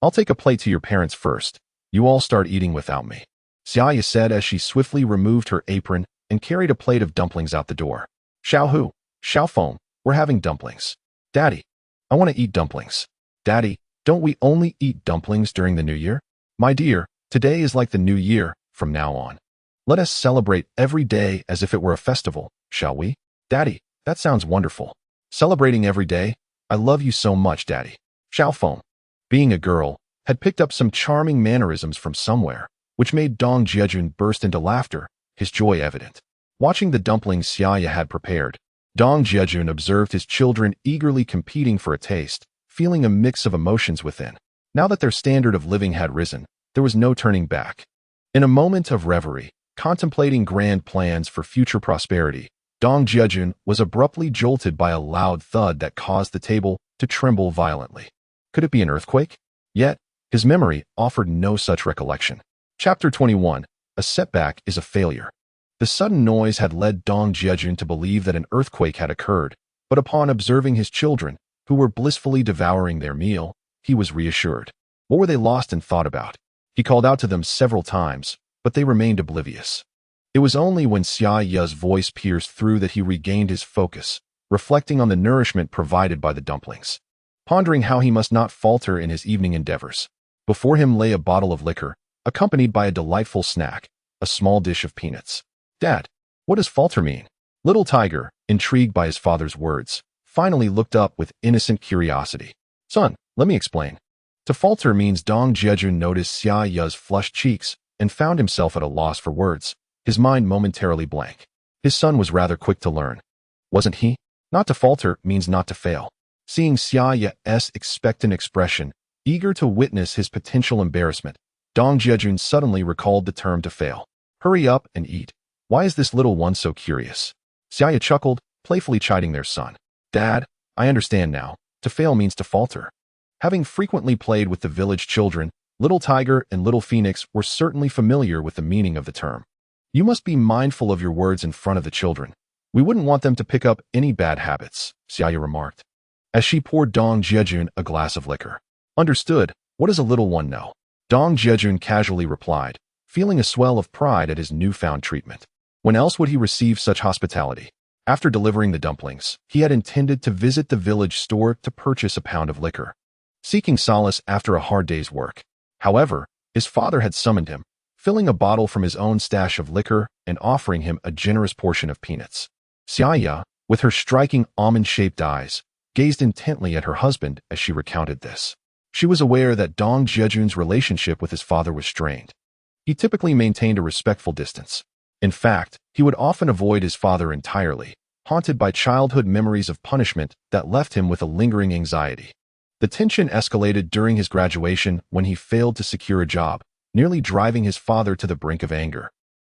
I'll take a plate to your parents first. You all start eating without me," Xia Ya said as she swiftly removed her apron and carried a plate of dumplings out the door. Xiaofeng, we're having dumplings." "Daddy, I want to eat dumplings." "Daddy, don't we only eat dumplings during the New Year?" "My dear, today is like the New Year from now on. Let us celebrate every day as if it were a festival, shall we?" "Daddy, that sounds wonderful. Celebrating every day? I love you so much, Daddy. Xiaofeng, being a girl, had picked up some charming mannerisms from somewhere, which made Dong Jiajun burst into laughter, his joy evident. Watching the dumplings Xia Ya had prepared, Dong Jiajun observed his children eagerly competing for a taste, feeling a mix of emotions within. Now that their standard of living had risen, there was no turning back. In a moment of reverie, contemplating grand plans for future prosperity, Dong Jiajun was abruptly jolted by a loud thud that caused the table to tremble violently. Could it be an earthquake? Yet, his memory offered no such recollection. Chapter 21. A setback is a failure. The sudden noise had led Dong Jiajun to believe that an earthquake had occurred, but upon observing his children, who were blissfully devouring their meal, he was reassured. What were they lost in thought about? He called out to them several times, but they remained oblivious. It was only when Xia Ya's voice pierced through that he regained his focus, reflecting on the nourishment provided by the dumplings, pondering how he must not falter in his evening endeavors. Before him lay a bottle of liquor, accompanied by a delightful snack, a small dish of peanuts. Dad, what does falter mean? Little Tiger, intrigued by his father's words, finally looked up with innocent curiosity. Son, let me explain. To falter means Dong Jiajun noticed Xia Ya's flushed cheeks and found himself at a loss for words, his mind momentarily blank. His son was rather quick to learn, wasn't he? Not to falter means not to fail. Seeing Xia Ya's expectant expression, eager to witness his potential embarrassment, Dong Jiajun suddenly recalled the term to fail. Hurry up and eat. Why is this little one so curious? Xia Ya chuckled, playfully chiding their son. Dad, I understand now. To fail means to falter. Having frequently played with the village children, Little Tiger and Little Phoenix were certainly familiar with the meaning of the term. You must be mindful of your words in front of the children. We wouldn't want them to pick up any bad habits, Xia Ya remarked, as she poured Dong Jiajun a glass of liquor. Understood. What does a little one know? Dong Jiajun casually replied, feeling a swell of pride at his newfound treatment. When else would he receive such hospitality? After delivering the dumplings, he had intended to visit the village store to purchase a pound of liquor, seeking solace after a hard day's work. However, his father had summoned him, filling a bottle from his own stash of liquor and offering him a generous portion of peanuts. Xia Ya, with her striking almond-shaped eyes, gazed intently at her husband as she recounted this. She was aware that Dong Jiajun's relationship with his father was strained. He typically maintained a respectful distance. In fact, he would often avoid his father entirely, haunted by childhood memories of punishment that left him with a lingering anxiety. The tension escalated during his graduation when he failed to secure a job, nearly driving his father to the brink of anger,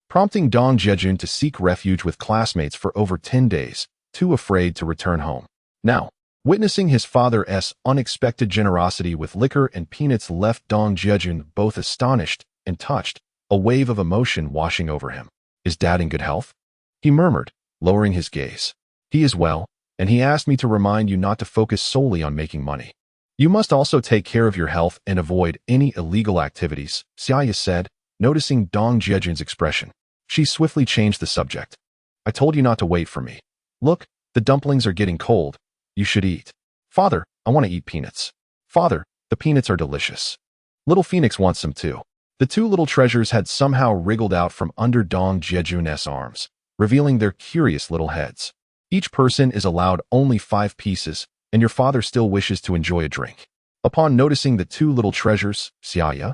prompting Dong Jiajun to seek refuge with classmates for over 10 days, too afraid to return home. Now, witnessing his father's unexpected generosity with liquor and peanuts left Dong Jiajun both astonished and touched, a wave of emotion washing over him. Is Dad in good health? He murmured, lowering his gaze. He is well, and he asked me to remind you not to focus solely on making money. You must also take care of your health and avoid any illegal activities, Xia Ya said, noticing Dong Jiajun's expression. She swiftly changed the subject. I told you not to wait for me. Look, the dumplings are getting cold. You should eat. Father, I want to eat peanuts. Father, the peanuts are delicious. Little Phoenix wants some too. The two little treasures had somehow wriggled out from under Dong Jiajun's arms, revealing their curious little heads. Each person is allowed only 5 pieces, and your father still wishes to enjoy a drink. Upon noticing the two little treasures, Xia Ya,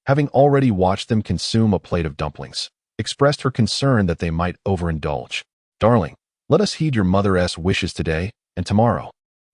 having already watched them consume a plate of dumplings, expressed her concern that they might overindulge. Darling, let us heed your mother's wishes today and tomorrow.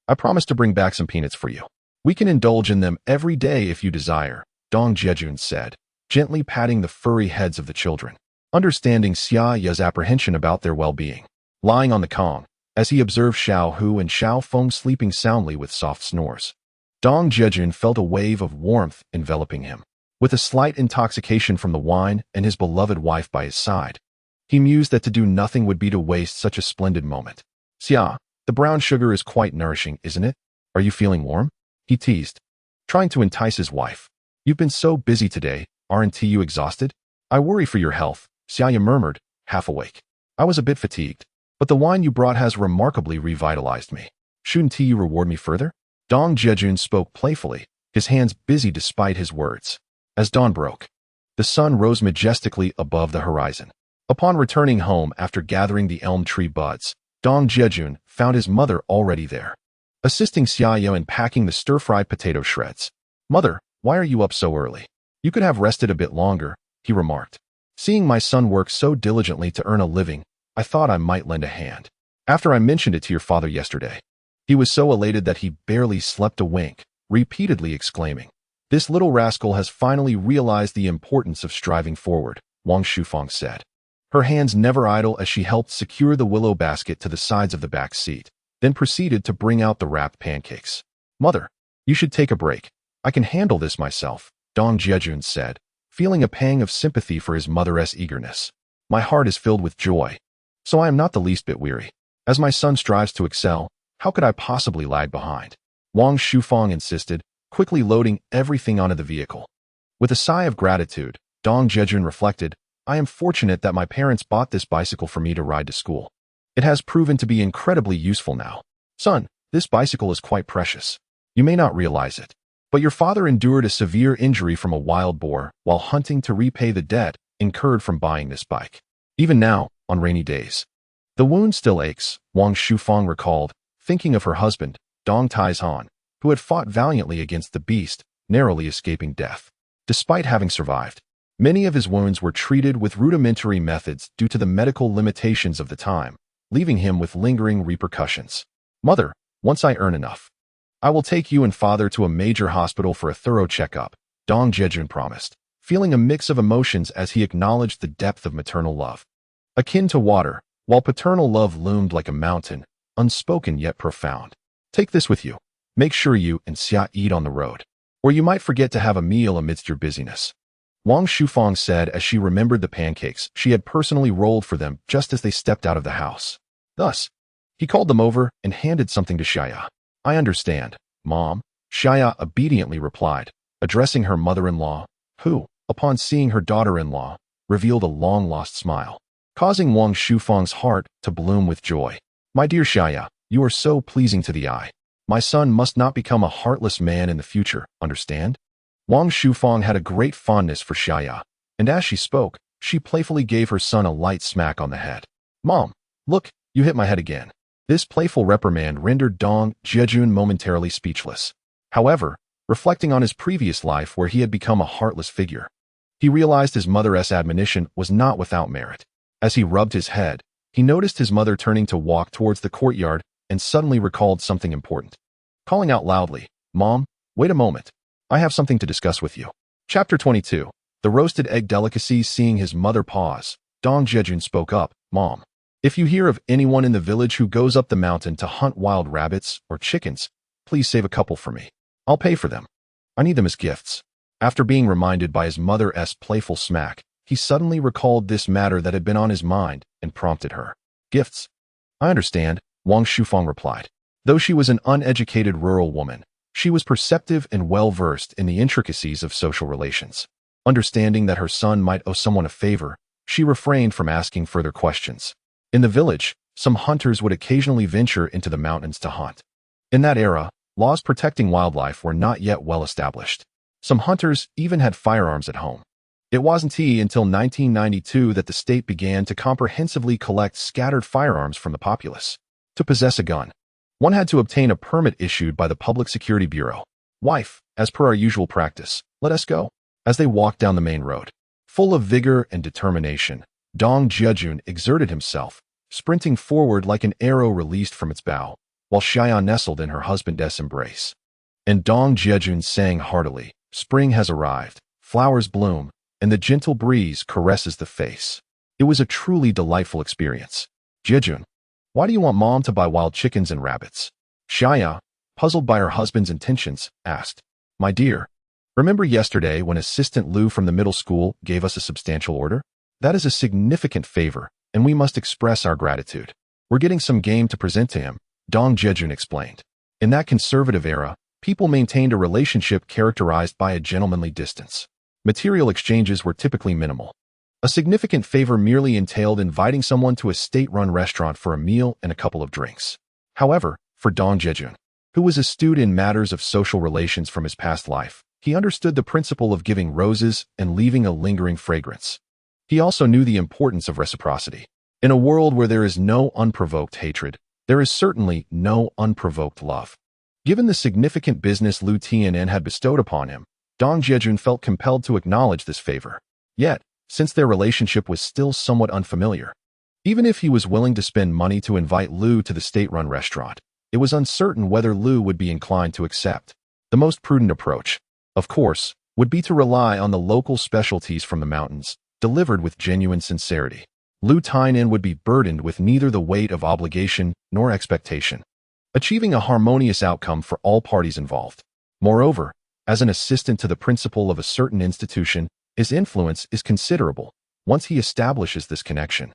I promise to bring back some peanuts for you. We can indulge in them every day if you desire, Dong Jiajun said, gently patting the furry heads of the children, understanding Xia Ya's apprehension about their well-being. Lying on the Kong, as he observed Xiao Hu and Xiaofeng sleeping soundly with soft snores, Dong Jiajun felt a wave of warmth enveloping him. With a slight intoxication from the wine and his beloved wife by his side, he mused that to do nothing would be to waste such a splendid moment. Xia, the brown sugar is quite nourishing, isn't it? Are you feeling warm? He teased, trying to entice his wife. You've been so busy today, aren't you exhausted? I worry for your health, Xia Ya murmured, half awake. I was a bit fatigued, but the wine you brought has remarkably revitalized me. Shouldn't you reward me further? Dong Jiajun spoke playfully, his hands busy despite his words. As dawn broke, the sun rose majestically above the horizon. Upon returning home after gathering the elm tree buds, Dong Jiajun found his mother already there, assisting Xia Ya in packing the stir-fried potato shreds. "Mother, why are you up so early? You could have rested a bit longer," he remarked. "Seeing my son work so diligently to earn a living, I thought I might lend a hand. After I mentioned it to your father yesterday, he was so elated that he barely slept a wink, repeatedly exclaiming, 'This little rascal has finally realized the importance of striving forward,'" Wang Shufang said. Her hands never idle as she helped secure the willow basket to the sides of the back seat, then proceeded to bring out the wrapped pancakes. "Mother, you should take a break. I can handle this myself," Dong Jiajun said, feeling a pang of sympathy for his mother's eagerness. "My heart is filled with joy, so I am not the least bit weary. As my son strives to excel, how could I possibly lag behind?" Wang Shufang insisted, quickly loading everything onto the vehicle. With a sigh of gratitude, Dong Jiajun reflected, "I am fortunate that my parents bought this bicycle for me to ride to school. It has proven to be incredibly useful now. Son, this bicycle is quite precious. You may not realize it, but your father endured a severe injury from a wild boar while hunting to repay the debt incurred from buying this bike. Even now, on rainy days, the wound still aches," Wang Shufang recalled, thinking of her husband, Dong Taizhan, who had fought valiantly against the beast, narrowly escaping death. Despite having survived, many of his wounds were treated with rudimentary methods due to the medical limitations of the time, leaving him with lingering repercussions. "Mother, once I earn enough, I will take you and father to a major hospital for a thorough checkup," Dong Jiajun promised, feeling a mix of emotions as he acknowledged the depth of maternal love. Akin to water, while paternal love loomed like a mountain, unspoken yet profound. "Take this with you. Make sure you and Xia eat on the road, or you might forget to have a meal amidst your busyness," Wang Shufang said as she remembered the pancakes she had personally rolled for them just as they stepped out of the house. Thus, he called them over and handed something to Xia Ya. "I understand, Mom," Xia Ya obediently replied, addressing her mother-in-law, who, upon seeing her daughter-in-law, revealed a long-lost smile, causing Wang Shufang's heart to bloom with joy. "My dear Xia Ya, you are so pleasing to the eye. My son must not become a heartless man in the future, understand?" Wang Shufang had a great fondness for Xia Ya, and as she spoke, she playfully gave her son a light smack on the head. "Mom, look, you hit my head again." This playful reprimand rendered Dong Jiajun momentarily speechless. However, reflecting on his previous life where he had become a heartless figure, he realized his mother's admonition was not without merit. As he rubbed his head, he noticed his mother turning to walk towards the courtyard and suddenly recalled something important. Calling out loudly, "Mom, wait a moment. I have something to discuss with you." Chapter 22. The roasted egg delicacy. Seeing his mother pause, Dong Jiajun spoke up, "Mom, if you hear of anyone in the village who goes up the mountain to hunt wild rabbits or chickens, please save a couple for me. I'll pay for them. I need them as gifts." After being reminded by his mother's playful smack, he suddenly recalled this matter that had been on his mind and prompted her. "Gifts? I understand," Wang Shufang replied. Though she was an uneducated rural woman, she was perceptive and well-versed in the intricacies of social relations. Understanding that her son might owe someone a favor, she refrained from asking further questions. In the village, some hunters would occasionally venture into the mountains to hunt. In that era, laws protecting wildlife were not yet well established. Some hunters even had firearms at home. It wasn't until 1992 that the state began to comprehensively collect scattered firearms from the populace. To possess a gun, one had to obtain a permit issued by the Public Security Bureau. "Wife, as per our usual practice, let us go." As they walked down the main road, full of vigor and determination, Dong Jiajun exerted himself, sprinting forward like an arrow released from its bow, while Xia Ya nestled in her husband's embrace. And Dong Jiajun sang heartily, "Spring has arrived, flowers bloom, and the gentle breeze caresses the face." It was a truly delightful experience. "Jiajun, why do you want Mom to buy wild chickens and rabbits?" Xia Ya, puzzled by her husband's intentions, asked. "My dear, remember yesterday when Assistant Liu from the middle school gave us a substantial order? That is a significant favor, and we must express our gratitude. We're getting some game to present to him," Dong Jiajun explained. In that conservative era, people maintained a relationship characterized by a gentlemanly distance. Material exchanges were typically minimal. A significant favor merely entailed inviting someone to a state-run restaurant for a meal and a couple of drinks. However, for Dong Jiajun, who was astute in matters of social relations from his past life, he understood the principle of giving roses and leaving a lingering fragrance. He also knew the importance of reciprocity. In a world where there is no unprovoked hatred, there is certainly no unprovoked love. Given the significant business Lu Tian'an had bestowed upon him, Dong Jiajun felt compelled to acknowledge this favor. Yet, since their relationship was still somewhat unfamiliar, even if he was willing to spend money to invite Lu to the state-run restaurant, it was uncertain whether Lu would be inclined to accept. The most prudent approach, of course, would be to rely on the local specialties from the mountains, delivered with genuine sincerity. Lu Tian'an would be burdened with neither the weight of obligation nor expectation, achieving a harmonious outcome for all parties involved. Moreover, as an assistant to the principal of a certain institution, his influence is considerable. Once he establishes this connection,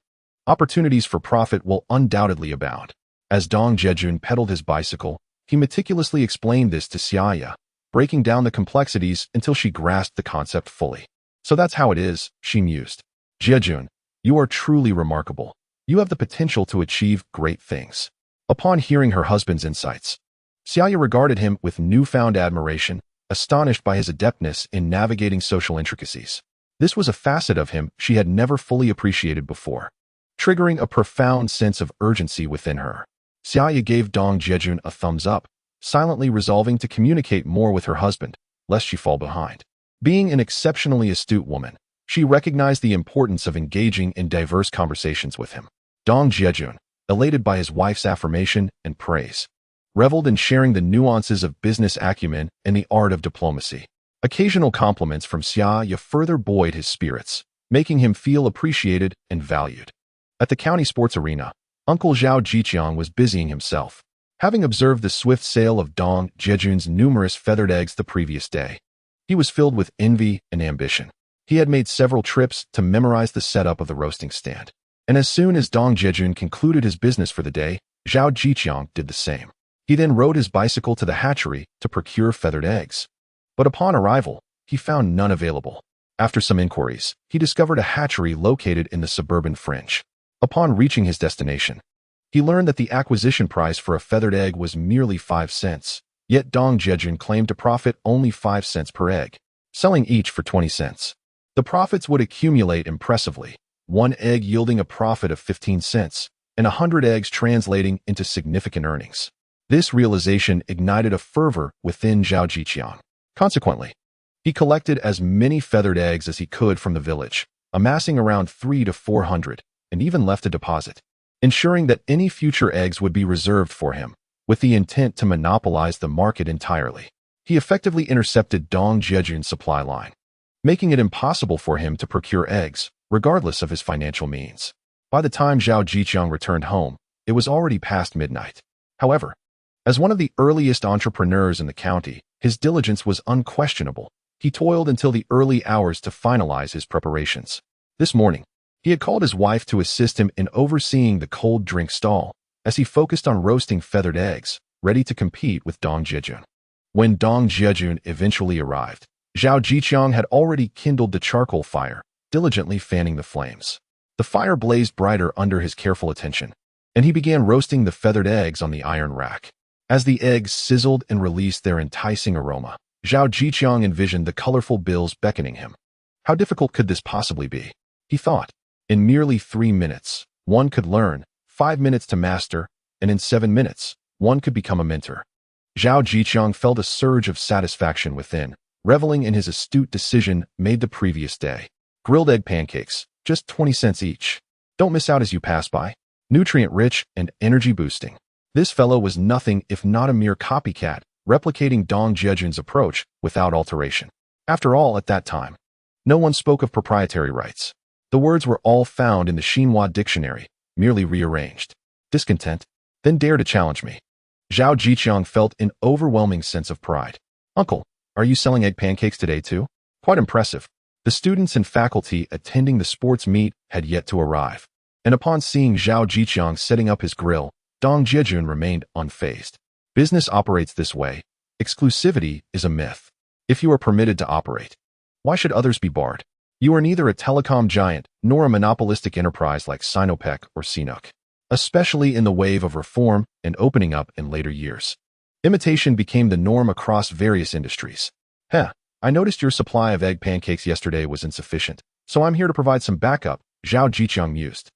opportunities for profit will undoubtedly abound. As Dong Jiajun pedaled his bicycle, he meticulously explained this to Xia Ya, breaking down the complexities until she grasped the concept fully. So that's how it is, she mused. Jiajun, you are truly remarkable. You have the potential to achieve great things. Upon hearing her husband's insights, Xia Ya regarded him with newfound admiration, astonished by his adeptness in navigating social intricacies. This was a facet of him she had never fully appreciated before, triggering a profound sense of urgency within her. Xia Ya gave Dong Jiajun a thumbs up, silently resolving to communicate more with her husband, lest she fall behind. Being an exceptionally astute woman, she recognized the importance of engaging in diverse conversations with him. Dong Jiajun, elated by his wife's affirmation and praise, reveled in sharing the nuances of business acumen and the art of diplomacy. Occasional compliments from Xia Ya further buoyed his spirits, making him feel appreciated and valued. At the county sports arena, Uncle Zhao Jiqiang was busying himself, having observed the swift sale of Dong Jiajun's numerous feathered eggs the previous day. He was filled with envy and ambition. He had made several trips to memorize the setup of the roasting stand, and as soon as Dong Jiajun concluded his business for the day, Zhao Jiqiang did the same. He then rode his bicycle to the hatchery to procure feathered eggs. But upon arrival, he found none available. After some inquiries, he discovered a hatchery located in the suburban fringe. Upon reaching his destination, he learned that the acquisition price for a feathered egg was merely 5 cents, yet Dong Jiajun claimed to profit only 5 cents per egg, selling each for 20 cents. The profits would accumulate impressively, one egg yielding a profit of 15 cents, and 100 eggs translating into significant earnings. This realization ignited a fervor within Zhao Jiqiang. Consequently, he collected as many feathered eggs as he could from the village, amassing around 300 to 400, and even left a deposit, ensuring that any future eggs would be reserved for him, with the intent to monopolize the market entirely. He effectively intercepted Dong Jiajun's supply line, making it impossible for him to procure eggs, regardless of his financial means. By the time Zhao Jiqiang returned home, it was already past midnight. However, as one of the earliest entrepreneurs in the county, his diligence was unquestionable. He toiled until the early hours to finalize his preparations. This morning, he had called his wife to assist him in overseeing the cold drink stall, as he focused on roasting feathered eggs, ready to compete with Dong Jiajun. When Dong Jiajun eventually arrived, Zhao Jiqiang had already kindled the charcoal fire, diligently fanning the flames. The fire blazed brighter under his careful attention, and he began roasting the feathered eggs on the iron rack. As the eggs sizzled and released their enticing aroma, Zhao Jiqiang envisioned the colorful bills beckoning him. How difficult could this possibly be? He thought. In merely 3 minutes, one could learn, 5 minutes to master, and in 7 minutes, one could become a mentor. Zhao Jiqiang felt a surge of satisfaction within, reveling in his astute decision made the previous day. Grilled egg pancakes, just 20 cents each. Don't miss out as you pass by. Nutrient-rich and energy-boosting. This fellow was nothing if not a mere copycat, replicating Dong Jiajun's approach without alteration. After all, at that time, no one spoke of proprietary rights. The words were all found in the Xinhua dictionary, merely rearranged. Discontent? Then dare to challenge me. Zhao Jiqiang felt an overwhelming sense of pride. Uncle, are you selling egg pancakes today too? Quite impressive. The students and faculty attending the sports meet had yet to arrive, and upon seeing Zhao Jiqiang setting up his grill, Dong Jiajun remained unfazed. Business operates this way. Exclusivity is a myth. If you are permitted to operate, why should others be barred? You are neither a telecom giant nor a monopolistic enterprise like Sinopec or Sinuk, especially in the wave of reform and opening up in later years. Imitation became the norm across various industries. I noticed your supply of egg pancakes yesterday was insufficient, so I'm here to provide some backup, Zhao Jiqiang mused.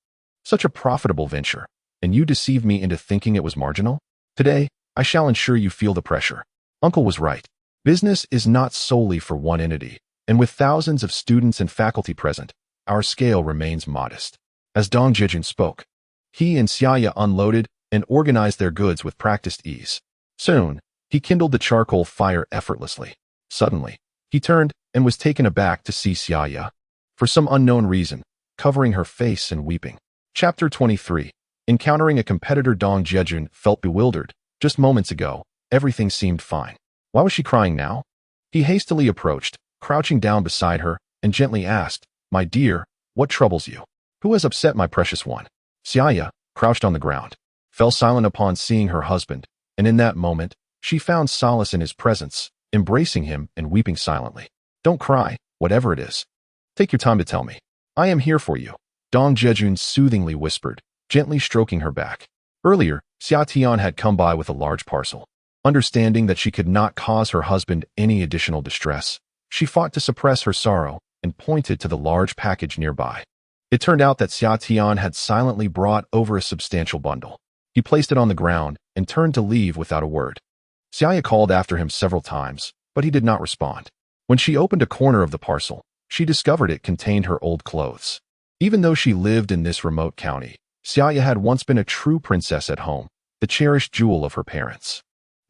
Such a profitable venture, and you deceived me into thinking it was marginal? Today, I shall ensure you feel the pressure. Uncle was right. Business is not solely for one entity, and with thousands of students and faculty present, our scale remains modest. As Dong Jiajun spoke, he and Xia Ya unloaded and organized their goods with practiced ease. Soon, he kindled the charcoal fire effortlessly. Suddenly, he turned and was taken aback to see Xia Ya, for some unknown reason, covering her face and weeping. Chapter 23. Encountering a competitor. Dong Jiajun felt bewildered. Just moments ago, everything seemed fine. Why was she crying now? He hastily approached, crouching down beside her, and gently asked, "My dear, what troubles you? Who has upset my precious one?" Xia Ya, crouched on the ground, fell silent upon seeing her husband, and in that moment, she found solace in his presence, embracing him and weeping silently. "Don't cry, whatever it is. Take your time to tell me. I am here for you," Dong Jiajun soothingly whispered, gently stroking her back. Earlier, Xia Tian had come by with a large parcel. Understanding that she could not cause her husband any additional distress, she fought to suppress her sorrow and pointed to the large package nearby. It turned out that Xia Tian had silently brought over a substantial bundle. He placed it on the ground and turned to leave without a word. Xia Ya called after him several times, but he did not respond. When she opened a corner of the parcel, she discovered it contained her old clothes. Even though she lived in this remote county, Xia Ya had once been a true princess at home, the cherished jewel of her parents.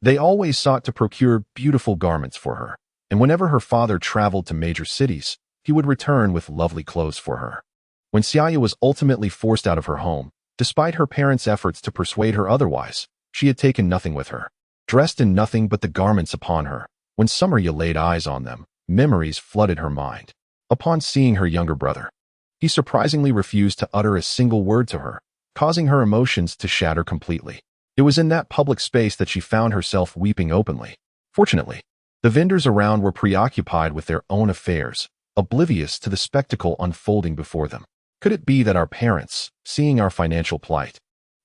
They always sought to procure beautiful garments for her, and whenever her father traveled to major cities, he would return with lovely clothes for her. When Xia Ya was ultimately forced out of her home, despite her parents' efforts to persuade her otherwise, she had taken nothing with her. Dressed in nothing but the garments upon her, when Summer Ya laid eyes on them, memories flooded her mind. Upon seeing her younger brother, he surprisingly refused to utter a single word to her, causing her emotions to shatter completely. It was in that public space that she found herself weeping openly. Fortunately, the vendors around were preoccupied with their own affairs, oblivious to the spectacle unfolding before them. Could it be that our parents, seeing our financial plight,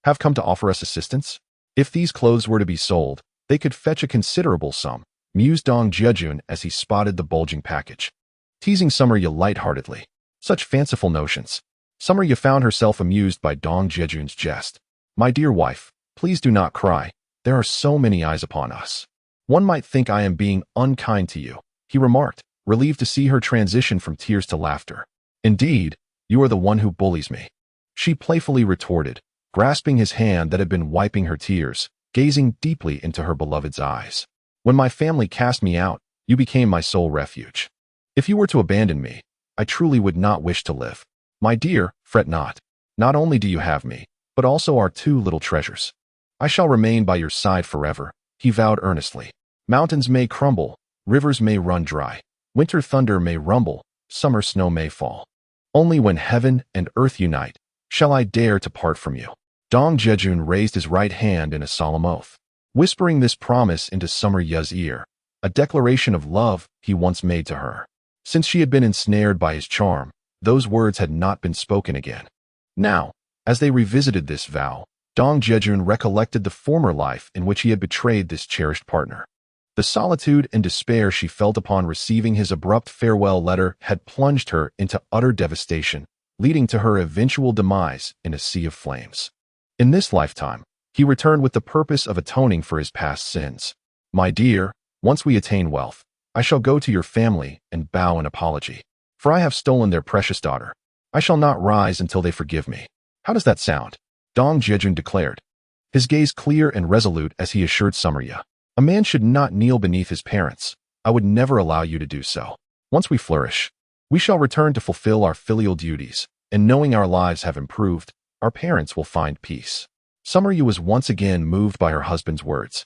have come to offer us assistance? If these clothes were to be sold, they could fetch a considerable sum, mused Dong Jiajun as he spotted the bulging package. Teasing Summer Ya lightheartedly. Such fanciful notions. Summer Ya found herself amused by Dong Jiajun's jest. "My dear wife, please do not cry. There are so many eyes upon us. One might think I am being unkind to you," he remarked, relieved to see her transition from tears to laughter. "Indeed, you are the one who bullies me," she playfully retorted, grasping his hand that had been wiping her tears, gazing deeply into her beloved's eyes. "When my family cast me out, you became my sole refuge. If you were to abandon me, I truly would not wish to live. My dear, fret not. Not only do you have me, but also our two little treasures. I shall remain by your side forever," he vowed earnestly. "Mountains may crumble, rivers may run dry, winter thunder may rumble, summer snow may fall. Only when heaven and earth unite, shall I dare to part from you." Dong Jiajun raised his right hand in a solemn oath, whispering this promise into Summer Ya's ear, a declaration of love he once made to her. Since she had been ensnared by his charm, those words had not been spoken again. Now, as they revisited this vow, Dong Jiajun recollected the former life in which he had betrayed this cherished partner. The solitude and despair she felt upon receiving his abrupt farewell letter had plunged her into utter devastation, leading to her eventual demise in a sea of flames. In this lifetime, he returned with the purpose of atoning for his past sins. "My dear, once we attain wealth, I shall go to your family and bow in apology. For I have stolen their precious daughter. I shall not rise until they forgive me. How does that sound?" Dong Jiajun declared, his gaze clear and resolute as he assured Summer Ya. "A man should not kneel beneath his parents. I would never allow you to do so. Once we flourish, we shall return to fulfill our filial duties, and knowing our lives have improved, our parents will find peace." Summer Ya was once again moved by her husband's words,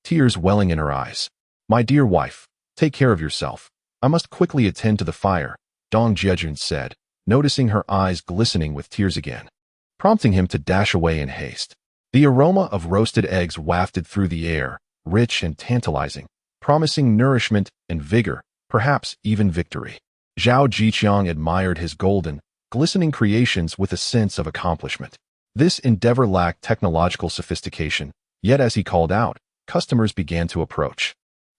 tears welling in her eyes. "My dear wife, take care of yourself. I must quickly attend to the fire," Dong Jiajun said, noticing her eyes glistening with tears again, prompting him to dash away in haste. The aroma of roasted eggs wafted through the air, rich and tantalizing, promising nourishment and vigor, perhaps even victory. Zhao Jiqiang admired his golden, glistening creations with a sense of accomplishment. This endeavor lacked technological sophistication, yet as he called out, customers began to approach.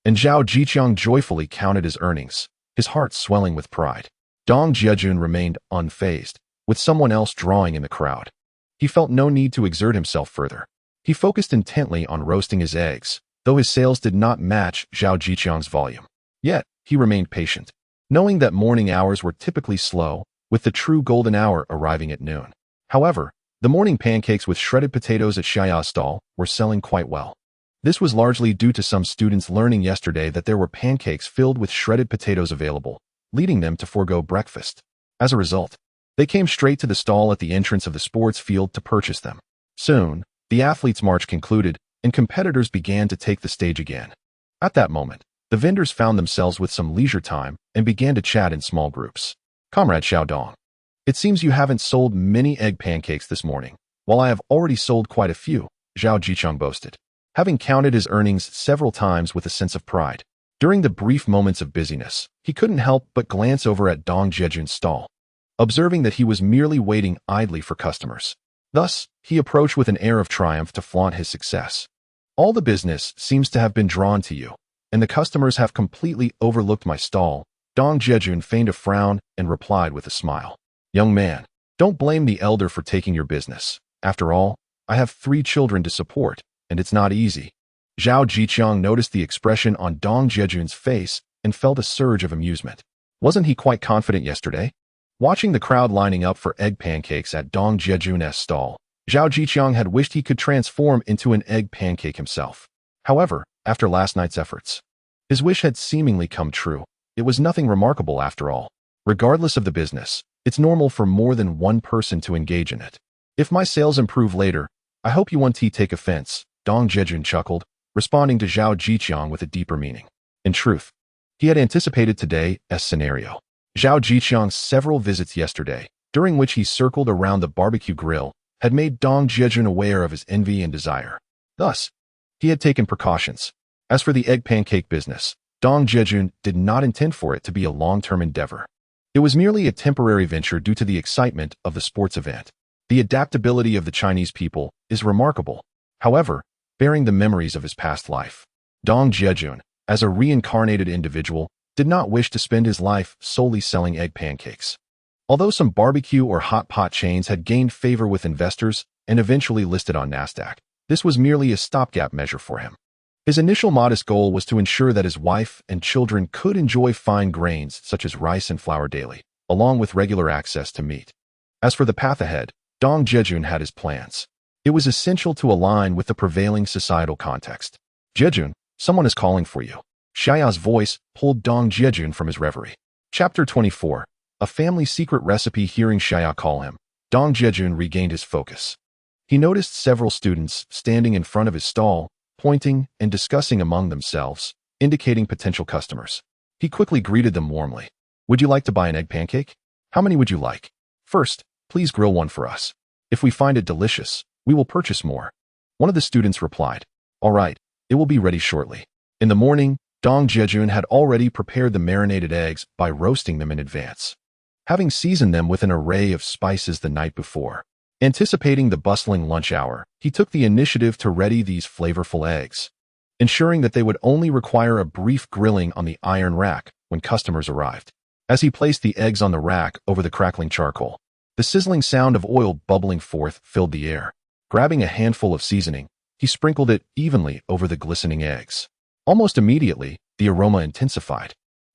And Zhao Jiqiang joyfully counted his earnings, his heart swelling with pride. Dong Jiajun remained unfazed, with someone else drawing in the crowd. He felt no need to exert himself further. He focused intently on roasting his eggs, though his sales did not match Zhao Jiqiang's volume. Yet, he remained patient, knowing that morning hours were typically slow, with the true golden hour arriving at noon. However, the morning pancakes with shredded potatoes at Xia Ya's stall were selling quite well. This was largely due to some students learning yesterday that there were pancakes filled with shredded potatoes available, leading them to forego breakfast. As a result, they came straight to the stall at the entrance of the sports field to purchase them. Soon, the athletes' march concluded, and competitors began to take the stage again. At that moment, the vendors found themselves with some leisure time and began to chat in small groups. Comrade Xiaodong, it seems you haven't sold many egg pancakes this morning, while I have already sold quite a few, Zhao Jiqiang boasted, having counted his earnings several times with a sense of pride. During the brief moments of busyness, he couldn't help but glance over at Dong Jiajun's stall, observing that he was merely waiting idly for customers. Thus, he approached with an air of triumph to flaunt his success. All the business seems to have been drawn to you, and the customers have completely overlooked my stall. Dong Jiajun feigned a frown and replied with a smile. Young man, don't blame the elder for taking your business. After all, I have 3 children to support, and it's not easy. Zhao Jiqiang noticed the expression on Dong Jiajun's face and felt a surge of amusement. Wasn't he quite confident yesterday? Watching the crowd lining up for egg pancakes at Dong Jiajun's stall, Zhao Jiqiang had wished he could transform into an egg pancake himself. However, after last night's efforts, his wish had seemingly come true. It was nothing remarkable after all. Regardless of the business, it's normal for more than one person to engage in it. If my sales improve later, I hope you won't take offense, Dong Jiajun chuckled, responding to Zhao Jiqiang with a deeper meaning. In truth, he had anticipated today's scenario. Zhao Jiqiang's several visits yesterday, during which he circled around the barbecue grill, had made Dong Jiajun aware of his envy and desire. Thus, he had taken precautions. As for the egg pancake business, Dong Jiajun did not intend for it to be a long-term endeavor. It was merely a temporary venture due to the excitement of the sports event. The adaptability of the Chinese people is remarkable. However, bearing the memories of his past life, Dong Jiajun, as a reincarnated individual, did not wish to spend his life solely selling egg pancakes. Although some barbecue or hot pot chains had gained favor with investors and eventually listed on Nasdaq, this was merely a stopgap measure for him. His initial modest goal was to ensure that his wife and children could enjoy fine grains such as rice and flour daily, along with regular access to meat. As for the path ahead, Dong Jiajun had his plans. It was essential to align with the prevailing societal context. Jiajun, someone is calling for you. Xia Ya's voice pulled Dong Jiajun from his reverie. Chapter 24. A family secret recipe. Hearing Xia Ya call him, Dong Jiajun regained his focus. He noticed several students standing in front of his stall, pointing and discussing among themselves, indicating potential customers. He quickly greeted them warmly. Would you like to buy an egg pancake? How many would you like? First, please grill one for us. If we find it delicious, we will purchase more. One of the students replied. All right, it will be ready shortly. In the morning, Dong Jiajun had already prepared the marinated eggs by roasting them in advance, having seasoned them with an array of spices the night before. Anticipating the bustling lunch hour, he took the initiative to ready these flavorful eggs, ensuring that they would only require a brief grilling on the iron rack when customers arrived. As he placed the eggs on the rack over the crackling charcoal, the sizzling sound of oil bubbling forth filled the air. Grabbing a handful of seasoning, he sprinkled it evenly over the glistening eggs. Almost immediately, the aroma intensified,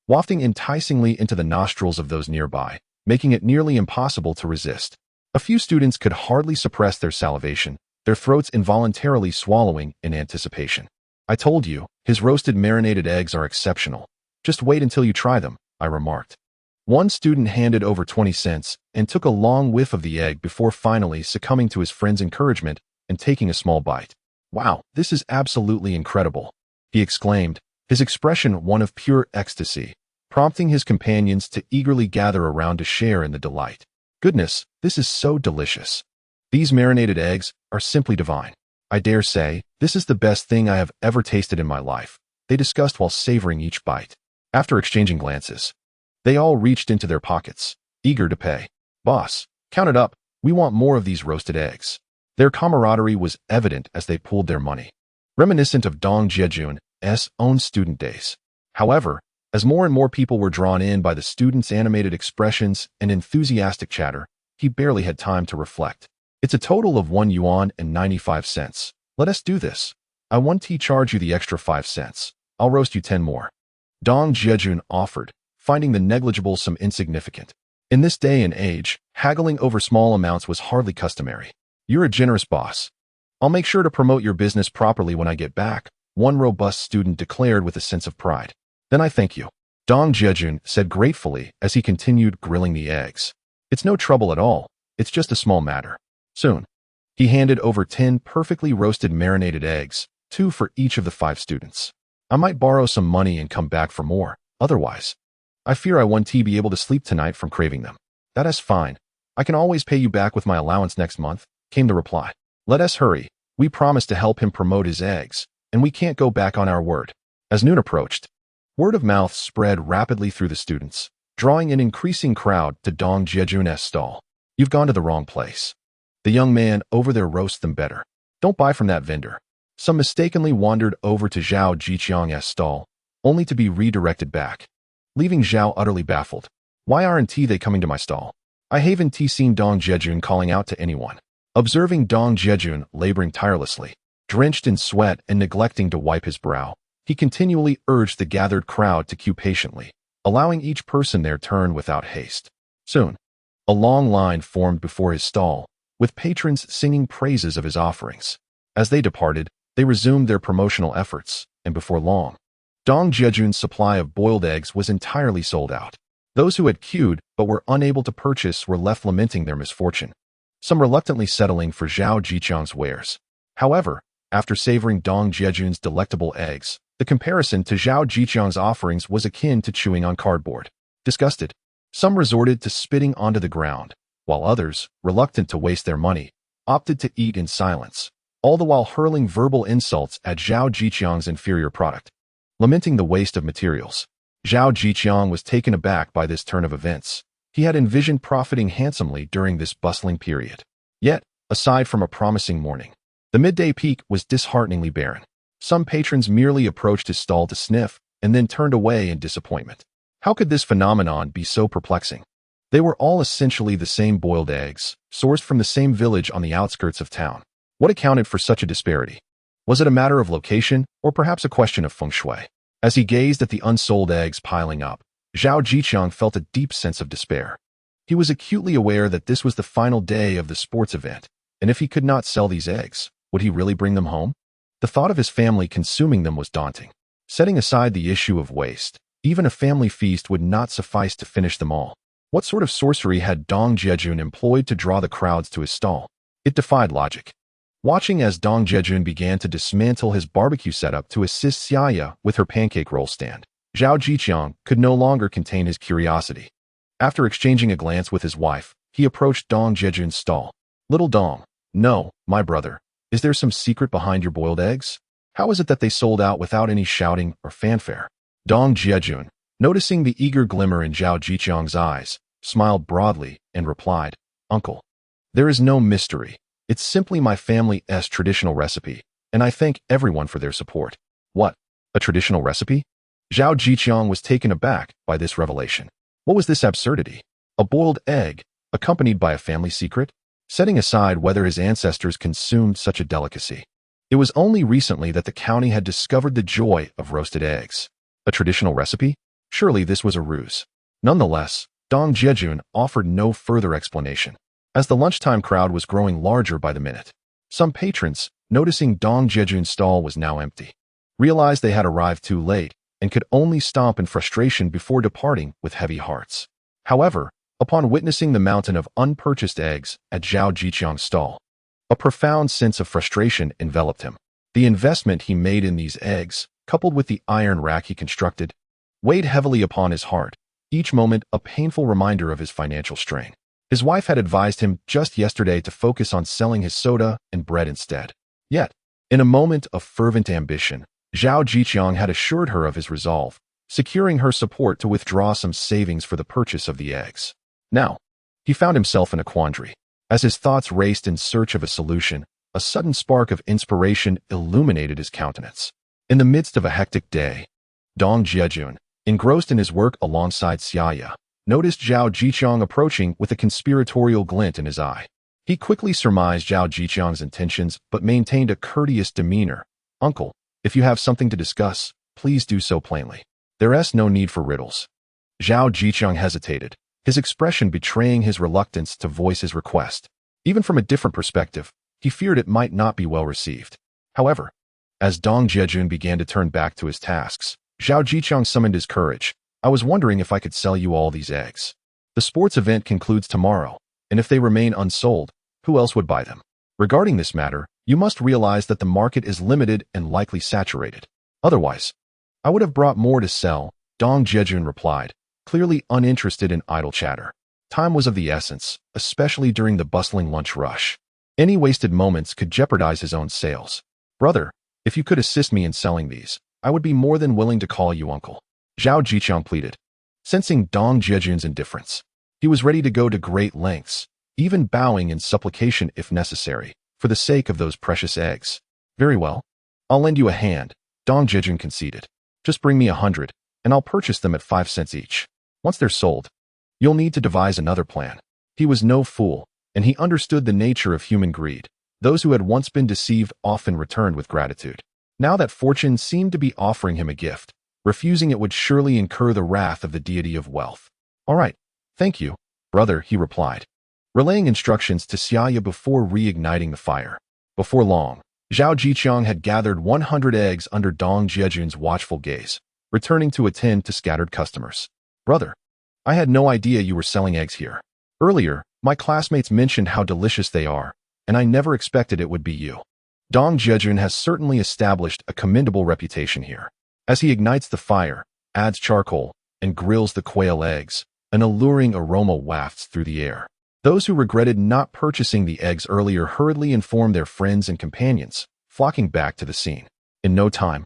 wafting enticingly into the nostrils of those nearby, making it nearly impossible to resist. A few students could hardly suppress their salivation, their throats involuntarily swallowing in anticipation. I told you, his roasted marinated eggs are exceptional. Just wait until you try them, I remarked. One student handed over 20 cents and took a long whiff of the egg before finally succumbing to his friend's encouragement and taking a small bite. Wow, this is absolutely incredible, he exclaimed, his expression one of pure ecstasy, prompting his companions to eagerly gather around to share in the delight. Goodness, this is so delicious. These marinated eggs are simply divine. I dare say, this is the best thing I have ever tasted in my life, they discussed while savoring each bite. After exchanging glances, they all reached into their pockets, eager to pay. Boss, count it up, we want more of these roasted eggs. Their camaraderie was evident as they pooled their money, reminiscent of Dong Jiajun's own student days. However, as more and more people were drawn in by the students' animated expressions and enthusiastic chatter, he barely had time to reflect. It's a total of 1 yuan and 95 cents. Let us do this. I 1T charge you the extra 5 cents. I'll roast you 10 more. Dong Jiajun offered, finding the negligible sum insignificant. In this day and age, haggling over small amounts was hardly customary. You're a generous boss. I'll make sure to promote your business properly when I get back, one robust student declared with a sense of pride. Then I thank you. Dong Jiajun said gratefully as he continued grilling the eggs. It's no trouble at all. It's just a small matter. Soon, he handed over 10 perfectly roasted marinated eggs, 2 for each of the 5 students. I might borrow some money and come back for more. Otherwise, I fear I won't be able to sleep tonight from craving them. That is fine. I can always pay you back with my allowance next month, came the reply. Let us hurry. We promised to help him promote his eggs, and we can't go back on our word. As noon approached, word of mouth spread rapidly through the students, drawing an increasing crowd to Dong Jiajun's stall. You've gone to the wrong place. The young man over there roasts them better. Don't buy from that vendor. Some mistakenly wandered over to Zhao Jiqiang's stall, only to be redirected back, leaving Zhao utterly baffled. Why aren't they coming to my stall? I haven't seen Dong Jiajun calling out to anyone. Observing Dong Jiajun laboring tirelessly, drenched in sweat and neglecting to wipe his brow, he continually urged the gathered crowd to queue patiently, allowing each person their turn without haste. Soon, a long line formed before his stall, with patrons singing praises of his offerings. As they departed, they resumed their promotional efforts, and before long, Dong Jiajun's supply of boiled eggs was entirely sold out. Those who had queued but were unable to purchase were left lamenting their misfortune, some reluctantly settling for Zhao Jiqiang's wares. However, after savoring Dong Jiajun's delectable eggs, the comparison to Zhao Jiqiang's offerings was akin to chewing on cardboard. Disgusted, some resorted to spitting onto the ground, while others, reluctant to waste their money, opted to eat in silence, all the while hurling verbal insults at Zhao Jiqiang's inferior product. Lamenting the waste of materials, Zhao Jiqiang was taken aback by this turn of events. He had envisioned profiting handsomely during this bustling period. Yet, aside from a promising morning, the midday peak was dishearteningly barren. Some patrons merely approached his stall to sniff and then turned away in disappointment. How could this phenomenon be so perplexing? They were all essentially the same boiled eggs, sourced from the same village on the outskirts of town. What accounted for such a disparity? Was it a matter of location, or perhaps a question of feng shui? As he gazed at the unsold eggs piling up, Zhao Jiqiang felt a deep sense of despair. He was acutely aware that this was the final day of the sports event, and if he could not sell these eggs, would he really bring them home? The thought of his family consuming them was daunting. Setting aside the issue of waste, even a family feast would not suffice to finish them all. What sort of sorcery had Dong Jiajun employed to draw the crowds to his stall? It defied logic. Watching as Dong Jiajun began to dismantle his barbecue setup to assist Xia Ya with her pancake roll stand, Zhao Jiqiang could no longer contain his curiosity. After exchanging a glance with his wife, he approached Dong Jiajun's stall. Little Dong, no, my brother, is there some secret behind your boiled eggs? How is it that they sold out without any shouting or fanfare? Dong Jiajun, noticing the eager glimmer in Zhao Jiqiang's eyes, smiled broadly and replied, Uncle, there is no mystery. It's simply my family's traditional recipe, and I thank everyone for their support. What? A traditional recipe? Zhao Jiqiang was taken aback by this revelation. What was this absurdity? A boiled egg, accompanied by a family secret? Setting aside whether his ancestors consumed such a delicacy, it was only recently that the county had discovered the joy of roasted eggs. A traditional recipe? Surely this was a ruse. Nonetheless, Dong Jiajun offered no further explanation. As the lunchtime crowd was growing larger by the minute, some patrons, noticing Dong Jiajun's stall was now empty, realized they had arrived too late and could only stomp in frustration before departing with heavy hearts. However, upon witnessing the mountain of unpurchased eggs at Zhao Jiqiang's stall, a profound sense of frustration enveloped him. The investment he made in these eggs, coupled with the iron rack he constructed, weighed heavily upon his heart, each moment a painful reminder of his financial strain. His wife had advised him just yesterday to focus on selling his soda and bread instead. Yet, in a moment of fervent ambition, Zhao Jiqiang had assured her of his resolve, securing her support to withdraw some savings for the purchase of the eggs. Now, he found himself in a quandary. As his thoughts raced in search of a solution, a sudden spark of inspiration illuminated his countenance. In the midst of a hectic day, Dong Jiajun, engrossed in his work alongside Xia Ya, noticed Zhao Jiqiang approaching with a conspiratorial glint in his eye. He quickly surmised Zhao Jiqiang's intentions but maintained a courteous demeanor. "Uncle, if you have something to discuss, please do so plainly. There's no need for riddles." Zhao Jiqiang hesitated, his expression betraying his reluctance to voice his request. Even from a different perspective, he feared it might not be well received. However, as Dong Jiajun began to turn back to his tasks, Zhao Jiqiang summoned his courage. "I was wondering if I could sell you all these eggs. The sports event concludes tomorrow, and if they remain unsold, who else would buy them? Regarding this matter, you must realize that the market is limited and likely saturated. Otherwise, I would have brought more to sell," Dong Jiajun replied, clearly uninterested in idle chatter. Time was of the essence, especially during the bustling lunch rush. Any wasted moments could jeopardize his own sales. "Brother, if you could assist me in selling these, I would be more than willing to call you uncle," Zhao Jiqiang pleaded. Sensing Dong Jiajun's indifference, he was ready to go to great lengths, even bowing in supplication if necessary, for the sake of those precious eggs. "Very well. I'll lend you a hand," Dong Jiajun conceded. "Just bring me 100, and I'll purchase them at 5 cents each. Once they're sold, you'll need to devise another plan." He was no fool, and he understood the nature of human greed. Those who had once been deceived often returned with gratitude. Now that fortune seemed to be offering him a gift, refusing it would surely incur the wrath of the deity of wealth. "All right, thank you, brother," he replied, relaying instructions to Xia Ya before reigniting the fire. Before long, Zhao Jiqiang had gathered 100 eggs under Dong Jiajun's watchful gaze, returning to attend to scattered customers. "Brother, I had no idea you were selling eggs here. Earlier, my classmates mentioned how delicious they are, and I never expected it would be you." Dong Jiajun has certainly established a commendable reputation here. As he ignites the fire, adds charcoal, and grills the quail eggs, an alluring aroma wafts through the air. Those who regretted not purchasing the eggs earlier hurriedly inform their friends and companions, flocking back to the scene. In no time,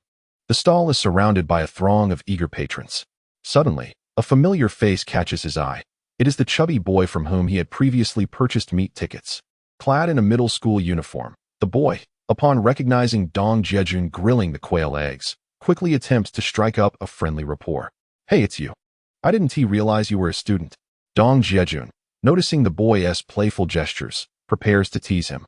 the stall is surrounded by a throng of eager patrons. Suddenly, a familiar face catches his eye. It is the chubby boy from whom he had previously purchased meat tickets. Clad in a middle school uniform, the boy, upon recognizing Dong Jiajun grilling the quail eggs, quickly attempts to strike up a friendly rapport. "Hey, it's you. I didn't realize you were a student." Dong Jiajun, noticing the boy's playful gestures, prepares to tease him,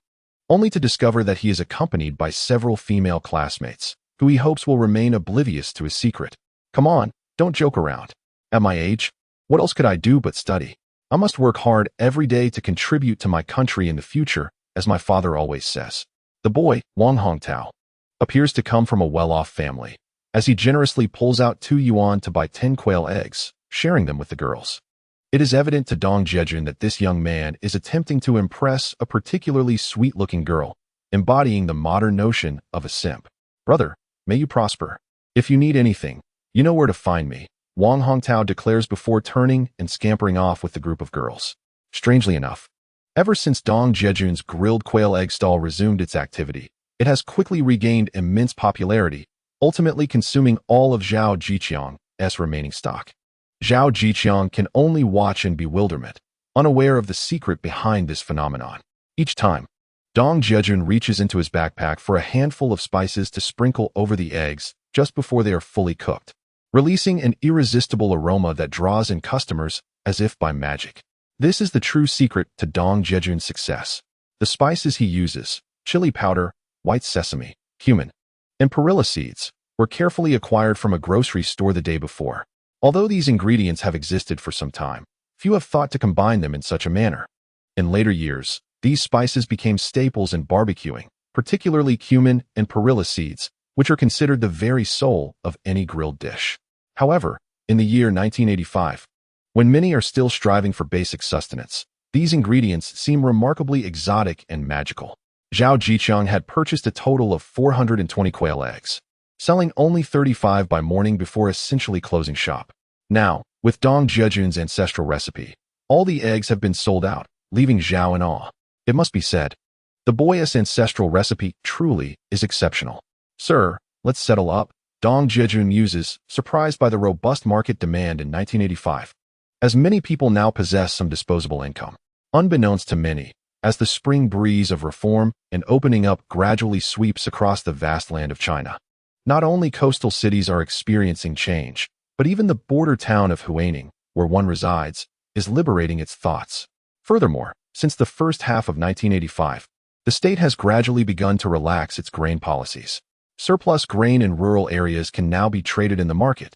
only to discover that he is accompanied by several female classmates, who he hopes will remain oblivious to his secret. "Come on, don't joke around. At my age, what else could I do but study? I must work hard every day to contribute to my country in the future, as my father always says." The boy, Wang Hongtao, appears to come from a well-off family, as he generously pulls out 2 yuan to buy 10 quail eggs, sharing them with the girls. It is evident to Dong Jiajun that this young man is attempting to impress a particularly sweet-looking girl, embodying the modern notion of a simp. "Brother, may you prosper. If you need anything, you know where to find me," Wang Hongtao declares before turning and scampering off with the group of girls. Strangely enough, ever since Dong Jiajun's grilled quail egg stall resumed its activity, it has quickly regained immense popularity, ultimately consuming all of Zhao Jiqiang's remaining stock. Zhao Jiqiang can only watch in bewilderment, unaware of the secret behind this phenomenon. Each time, Dong Jiajun reaches into his backpack for a handful of spices to sprinkle over the eggs just before they are fully cooked, releasing an irresistible aroma that draws in customers as if by magic. This is the true secret to Dong Jiajun's success. The spices he uses, chili powder, white sesame, cumin, and perilla seeds, were carefully acquired from a grocery store the day before. Although these ingredients have existed for some time, few have thought to combine them in such a manner. In later years, these spices became staples in barbecuing, particularly cumin and perilla seeds, which are considered the very soul of any grilled dish. However, in the year 1985, when many are still striving for basic sustenance, these ingredients seem remarkably exotic and magical. Zhao Jiqiang had purchased a total of 420 quail eggs, selling only 35 by morning before essentially closing shop. Now, with Dong Jiajun's ancestral recipe, all the eggs have been sold out, leaving Zhao in awe. It must be said, the boy's ancestral recipe truly is exceptional. "Sir, let's settle up," Dong Jiajun muses, surprised by the robust market demand in 1985. As many people now possess some disposable income, unbeknownst to many, as the spring breeze of reform and opening up gradually sweeps across the vast land of China. Not only coastal cities are experiencing change, but even the border town of Huaining, where one resides, is liberating its thoughts. Furthermore, Since the first half of 1985, the state has gradually begun to relax its grain policies. Surplus grain in rural areas can now be traded in the market,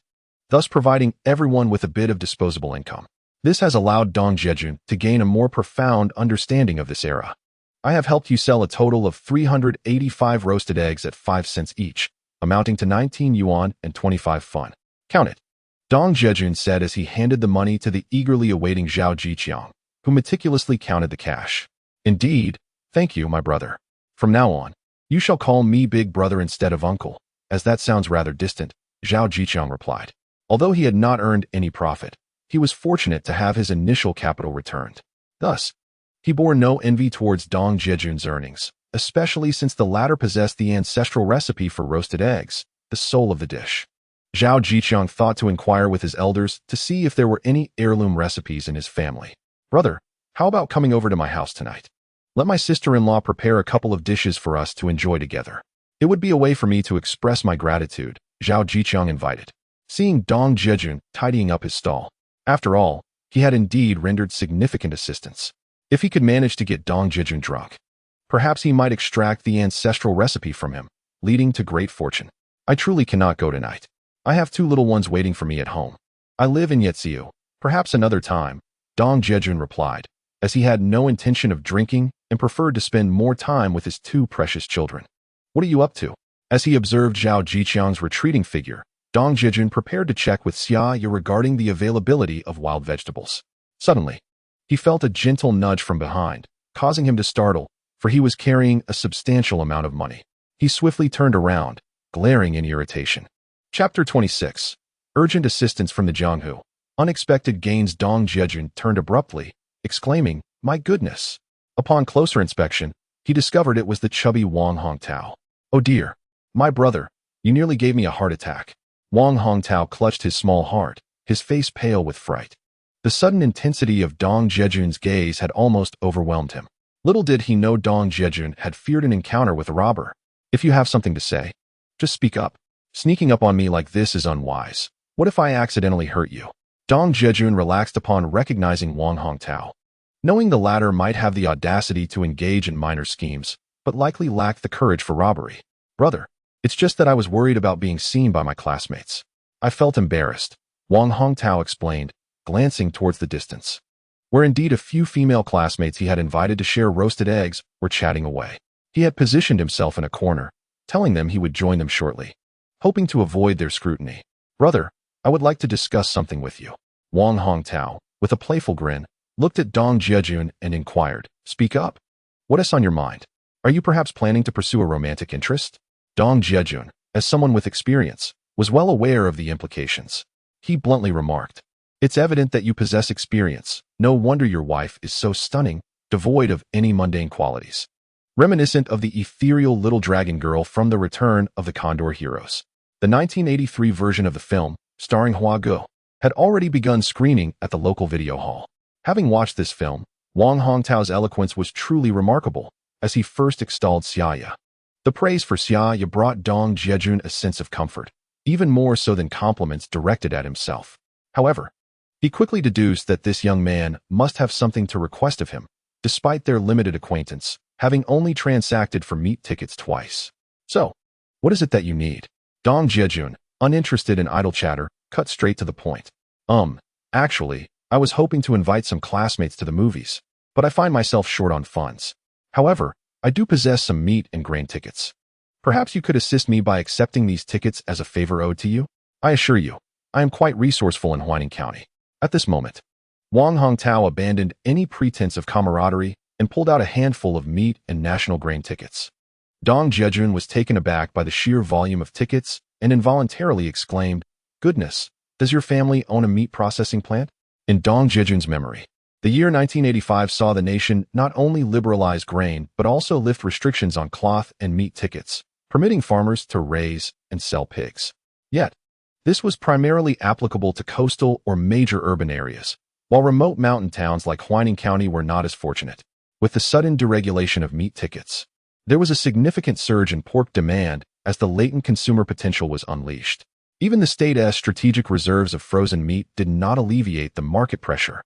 thus providing everyone with a bit of disposable income. This has allowed Dong Jiajun to gain a more profound understanding of this era. I have helped you sell a total of 385 roasted eggs at 5 cents each, amounting to 19 yuan and 25 fun. Count it. Dong Jiajun said as he handed the money to the eagerly awaiting Zhao Jiqiang, who meticulously counted the cash. Indeed, thank you, my brother. From now on, you shall call me big brother instead of uncle, as that sounds rather distant, Zhao Jiqiang replied. Although he had not earned any profit, he was fortunate to have his initial capital returned. Thus, he bore no envy towards Dong Jiajun's earnings, especially since the latter possessed the ancestral recipe for roasted eggs, the soul of the dish. Zhao Jiqiang thought to inquire with his elders to see if there were any heirloom recipes in his family. Brother, how about coming over to my house tonight? Let my sister-in-law prepare a couple of dishes for us to enjoy together. It would be a way for me to express my gratitude, Zhao Jiqiang invited, seeing Dong Jiajun tidying up his stall. After all, he had indeed rendered significant assistance. If he could manage to get Dong Jiajun drunk, perhaps he might extract the ancestral recipe from him, leading to great fortune. I truly cannot go tonight. I have 2 little ones waiting for me at home. I live in Yetsiu. Perhaps another time, Dong Jiajun replied, as he had no intention of drinking and preferred to spend more time with his 2 precious children. What are you up to? As he observed Zhao Jiqiang's retreating figure, Dong Jiajun prepared to check with Xia Ya regarding the availability of wild vegetables. Suddenly, he felt a gentle nudge from behind, causing him to startle, for he was carrying a substantial amount of money. He swiftly turned around, glaring in irritation. Chapter 26. Urgent assistance from the Jianghu. Unexpected gains. Dong Jiajun turned abruptly, exclaiming, "My goodness!" Upon closer inspection, he discovered it was the chubby Wang Hongtao. "Oh dear, my brother, you nearly gave me a heart attack." Wang Hongtao clutched his small heart, his face pale with fright. The sudden intensity of Dong Jiajun's gaze had almost overwhelmed him. Little did he know Dong Jiajun had feared an encounter with a robber. "If you have something to say, just speak up. Sneaking up on me like this is unwise. What if I accidentally hurt you?" Dong Jiajun relaxed upon recognizing Wang Hongtao. Knowing the latter might have the audacity to engage in minor schemes, but likely lacked the courage for robbery. "Brother, it's just that I was worried about being seen by my classmates. I felt embarrassed," Wang Hongtao explained, glancing towards the distance, where indeed a few female classmates he had invited to share roasted eggs were chatting away. He had positioned himself in a corner, telling them he would join them shortly, hoping to avoid their scrutiny. "Brother, I would like to discuss something with you." Wang Hongtao, with a playful grin, looked at Dong Jiajun and inquired, "Speak up. What is on your mind? Are you perhaps planning to pursue a romantic interest?" Dong Jiajun, as someone with experience, was well aware of the implications. He bluntly remarked, "It's evident that you possess experience. No wonder your wife is so stunning, devoid of any mundane qualities." Reminiscent of the ethereal little dragon girl from The Return of the Condor Heroes, the 1983 version of the film, starring Hua Ge, had already begun screening at the local video hall. Having watched this film, Wang Hongtao's eloquence was truly remarkable, as he first extolled Xia Ya. The praise for Xia Ya brought Dong Jiajun a sense of comfort, even more so than compliments directed at himself. However, he quickly deduced that this young man must have something to request of him, despite their limited acquaintance, having only transacted for meat tickets twice. "So, what is it that you need?" Dong Jiajun, uninterested in idle chatter, cut straight to the point. Actually, I was hoping to invite some classmates to the movies, but I find myself short on funds. However, I do possess some meat and grain tickets. Perhaps you could assist me by accepting these tickets as a favor owed to you? I assure you, I am quite resourceful in Huaining County." At this moment, Wang Hongtao abandoned any pretense of camaraderie and pulled out a handful of meat and national grain tickets. Dong Jiajun was taken aback by the sheer volume of tickets and involuntarily exclaimed, "Goodness, does your family own a meat processing plant?" In Dong Jiajun's memory, the year 1985 saw the nation not only liberalize grain but also lift restrictions on cloth and meat tickets, permitting farmers to raise and sell pigs. Yet, this was primarily applicable to coastal or major urban areas, while remote mountain towns like Huaining County were not as fortunate. With the sudden deregulation of meat tickets, there was a significant surge in pork demand as the latent consumer potential was unleashed. Even the state's strategic reserves of frozen meat did not alleviate the market pressure,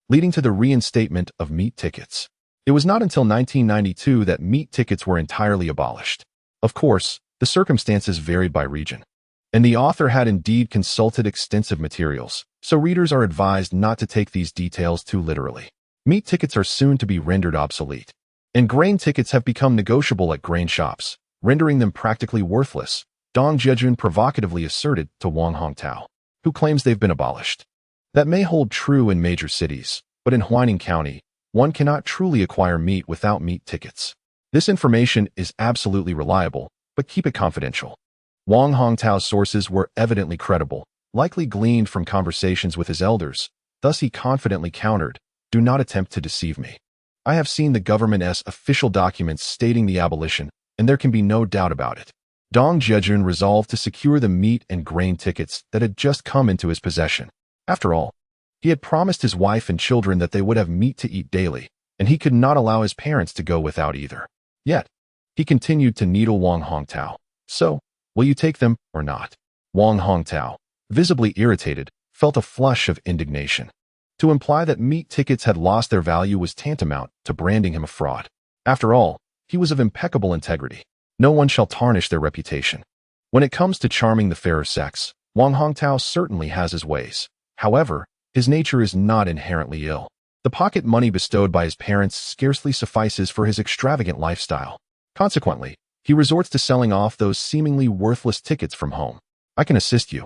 leading to the reinstatement of meat tickets. It was not until 1992 that meat tickets were entirely abolished. Of course, the circumstances varied by region, and the author had indeed consulted extensive materials, so readers are advised not to take these details too literally. Meat tickets are soon to be rendered obsolete, and grain tickets have become negotiable at grain shops, rendering them practically worthless, Dong Jiajun provocatively asserted to Wang Hongtao, who claims they've been abolished. That may hold true in major cities, but in Huaining County, one cannot truly acquire meat without meat tickets. This information is absolutely reliable, but keep it confidential. Wang Hongtao's sources were evidently credible, likely gleaned from conversations with his elders, thus he confidently countered, "Do not attempt to deceive me. I have seen the government's official documents stating the abolition, and there can be no doubt about it." Dong Jiajun resolved to secure the meat and grain tickets that had just come into his possession. After all, he had promised his wife and children that they would have meat to eat daily, and he could not allow his parents to go without either. Yet, he continued to needle Wang Hongtao. "So, will you take them or not?" Wang Hongtao, visibly irritated, felt a flush of indignation. To imply that meat tickets had lost their value was tantamount to branding him a fraud. After all, he was of impeccable integrity. No one shall tarnish their reputation. When it comes to charming the fairer sex, Wang Hongtao certainly has his ways. However, his nature is not inherently ill. The pocket money bestowed by his parents scarcely suffices for his extravagant lifestyle. Consequently, he resorts to selling off those seemingly worthless tickets from home. "I can assist you,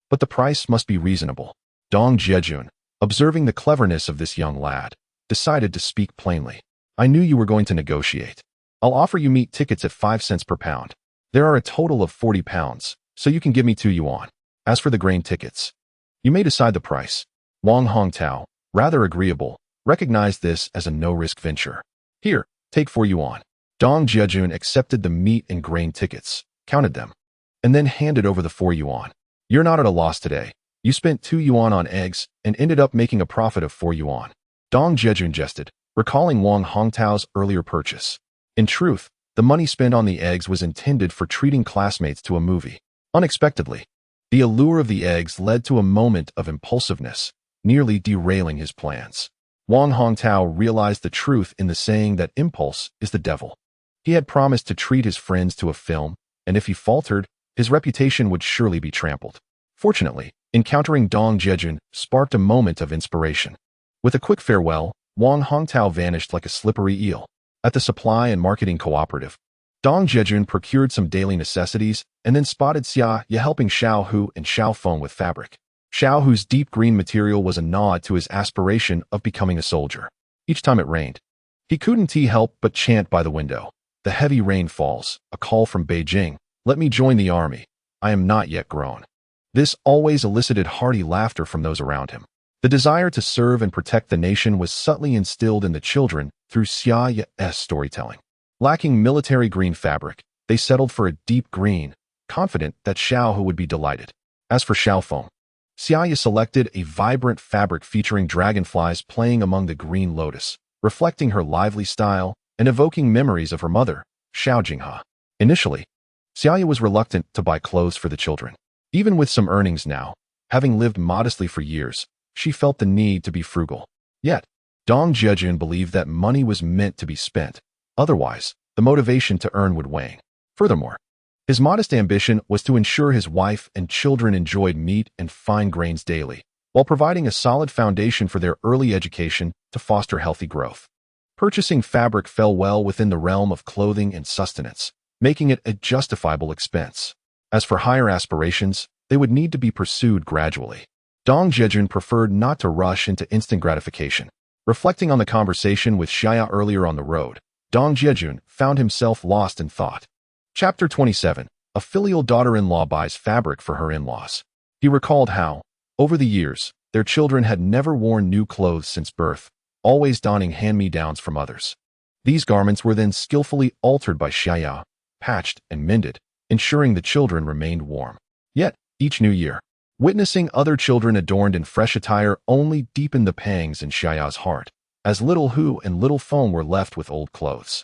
but the price must be reasonable." Dong Jiajun, observing the cleverness of this young lad, decided to speak plainly. "I knew you were going to negotiate. I'll offer you meat tickets at 5 cents per pound. There are a total of 40 pounds, so you can give me 2 yuan. As for the grain tickets, you may decide the price." Wang Hongtao, rather agreeable, recognized this as a no-risk venture. "Here, take 4 yuan." Dong Jiajun accepted the meat and grain tickets, counted them, and then handed over the 4 yuan. "You're not at a loss today. You spent 2 yuan on eggs and ended up making a profit of 4 yuan. Dong Jiajun jested, recalling Wang Hongtao's earlier purchase. In truth, the money spent on the eggs was intended for treating classmates to a movie. Unexpectedly, the allure of the eggs led to a moment of impulsiveness, nearly derailing his plans. Wang Hongtao realized the truth in the saying that impulse is the devil. He had promised to treat his friends to a film, and if he faltered, his reputation would surely be trampled. Fortunately, encountering Dong Jiajun sparked a moment of inspiration. With a quick farewell, Wang Hongtao vanished like a slippery eel. At the supply and marketing cooperative, Dong Jiajun procured some daily necessities and then spotted Xia Ya helping Xiao Hu and Xiao Feng with fabric. Xiao Hu's deep green material was a nod to his aspiration of becoming a soldier. Each time it rained, he couldn't help but chant by the window. "The heavy rain falls, a call from Beijing. Let me join the army. I am not yet grown." This always elicited hearty laughter from those around him. The desire to serve and protect the nation was subtly instilled in the children through Xia Ya's storytelling. Lacking military green fabric, they settled for a deep green, confident that Xiao Hu would be delighted. As for Xiao Feng, Xia Ya selected a vibrant fabric featuring dragonflies playing among the green lotus, reflecting her lively style and evoking memories of her mother, Xiao Jinghe. Initially, Xia Ya was reluctant to buy clothes for the children. Even with some earnings now, having lived modestly for years, she felt the need to be frugal. Yet, Dong Jiajun believed that money was meant to be spent. Otherwise, the motivation to earn would wane. Furthermore, his modest ambition was to ensure his wife and children enjoyed meat and fine grains daily, while providing a solid foundation for their early education to foster healthy growth. Purchasing fabric fell well within the realm of clothing and sustenance, making it a justifiable expense. As for higher aspirations, they would need to be pursued gradually. Dong Jiajun preferred not to rush into instant gratification. Reflecting on the conversation with Xia Ya earlier on the road, Dong Jiajun found himself lost in thought. Chapter 27. A filial daughter-in-law buys fabric for her in-laws. He recalled how, over the years, their children had never worn new clothes since birth, always donning hand-me-downs from others. These garments were then skillfully altered by Xia Ya, patched and mended, ensuring the children remained warm. Yet, each new year, witnessing other children adorned in fresh attire only deepened the pangs in Xia Ya's heart, as little Hu and little Feng were left with old clothes.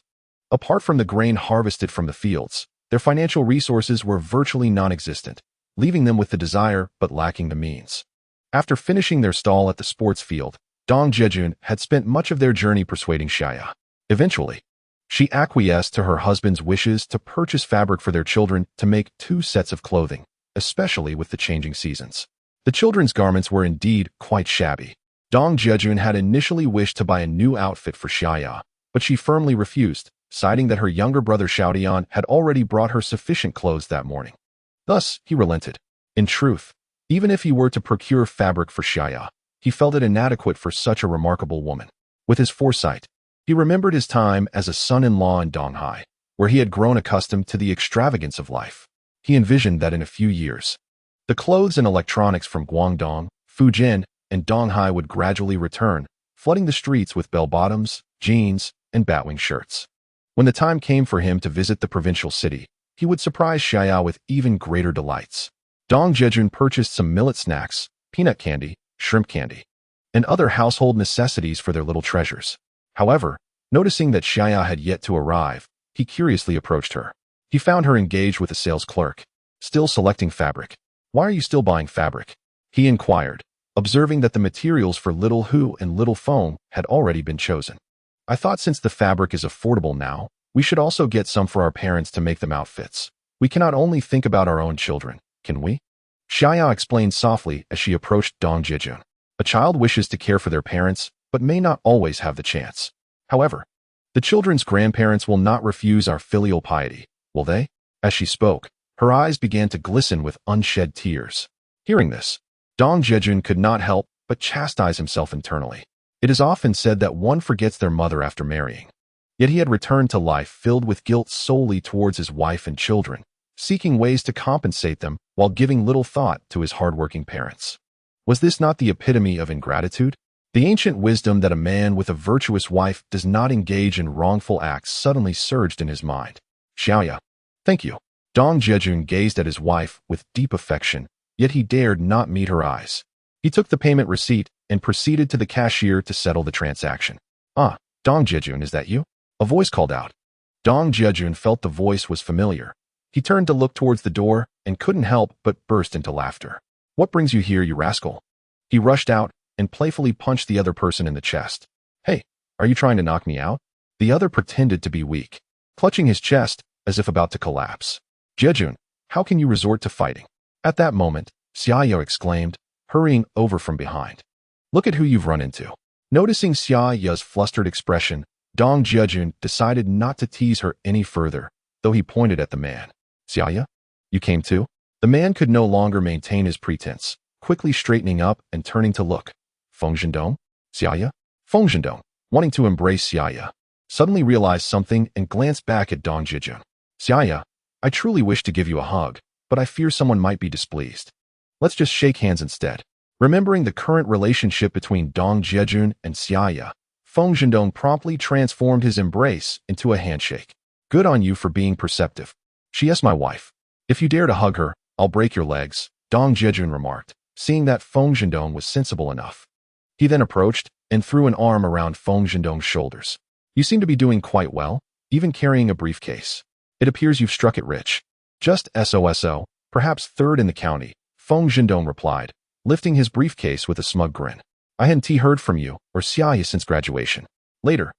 Apart from the grain harvested from the fields, their financial resources were virtually non-existent, leaving them with the desire but lacking the means. After finishing their stall at the sports field, Dong Jiajun had spent much of their journey persuading Xia Ya, Eventually, she acquiesced to her husband's wishes to purchase fabric for their children to make 2 sets of clothing, especially with the changing seasons. The children's garments were indeed quite shabby. Dong Jiajun had initially wished to buy a new outfit for Xia Ya, but she firmly refused, citing that her younger brother Xiaodian had already brought her sufficient clothes that morning. Thus, he relented. In truth, even if he were to procure fabric for Xia Ya, he felt it inadequate for such a remarkable woman. With his foresight, he remembered his time as a son-in-law in Donghai, where he had grown accustomed to the extravagance of life. He envisioned that in a few years, the clothes and electronics from Guangdong, Fujian, and Donghai would gradually return, flooding the streets with bell-bottoms, jeans, and batwing shirts. When the time came for him to visit the provincial city, he would surprise Xia Ya with even greater delights. Dong Jiajun purchased some millet snacks, peanut candy, shrimp candy, and other household necessities for their little treasures. However, noticing that Xia Ya had yet to arrive, he curiously approached her. He found her engaged with a sales clerk, still selecting fabric. "Why are you still buying fabric?" he inquired, observing that the materials for Little Hu and Little Feng had already been chosen. "I thought since the fabric is affordable now, we should also get some for our parents to make them outfits. We cannot only think about our own children, can we?" Xia Ya explained softly as she approached Dong Jiajun. A child wishes to care for their parents, but may not always have the chance. However, the children's grandparents will not refuse our filial piety, will they? As she spoke, her eyes began to glisten with unshed tears. Hearing this, Dong Jiajun could not help but chastise himself internally. It is often said that one forgets their mother after marrying. Yet he had returned to life filled with guilt solely towards his wife and children, seeking ways to compensate them while giving little thought to his hardworking parents. Was this not the epitome of ingratitude? The ancient wisdom that a man with a virtuous wife does not engage in wrongful acts suddenly surged in his mind. "Xia Ya, thank you." Dong Jiajun gazed at his wife with deep affection, yet he dared not meet her eyes. He took the payment receipt and proceeded to the cashier to settle the transaction. "Ah, Dong Jiajun, is that you?" a voice called out. Dong Jiajun felt the voice was familiar. He turned to look towards the door and couldn't help but burst into laughter. "What brings you here, you rascal?" He rushed out and playfully punched the other person in the chest. "Hey, are you trying to knock me out?" The other pretended to be weak, clutching his chest as if about to collapse. "Jiajun, how can you resort to fighting?" At that moment, Xia Ya exclaimed, hurrying over from behind. "Look at who you've run into." Noticing Xia Ya's flustered expression, Dong Jiajun decided not to tease her any further, though he pointed at the man. "Xia Ya, you came too?" The man could no longer maintain his pretense, quickly straightening up and turning to look. "Feng Zhendong? Xia Ya?" Feng Zhendong, wanting to embrace Xia Ya, suddenly realized something and glanced back at Dong Jiajun. "Xia Ya, I truly wish to give you a hug, but I fear someone might be displeased. Let's just shake hands instead." Remembering the current relationship between Dong Jiajun and Xia Ya, Feng Zhendong promptly transformed his embrace into a handshake. "Good on you for being perceptive. She is my wife. If you dare to hug her, I'll break your legs," Dong Jiajun remarked, seeing that Feng Zhendong was sensible enough. He then approached and threw an arm around Feng Zhendong's shoulders. "You seem to be doing quite well, even carrying a briefcase. It appears you've struck it rich." "Just so, perhaps third in the county," Feng Zhendong replied, lifting his briefcase with a smug grin. "I hadn't heard from you or Xia Ya since graduation. Later,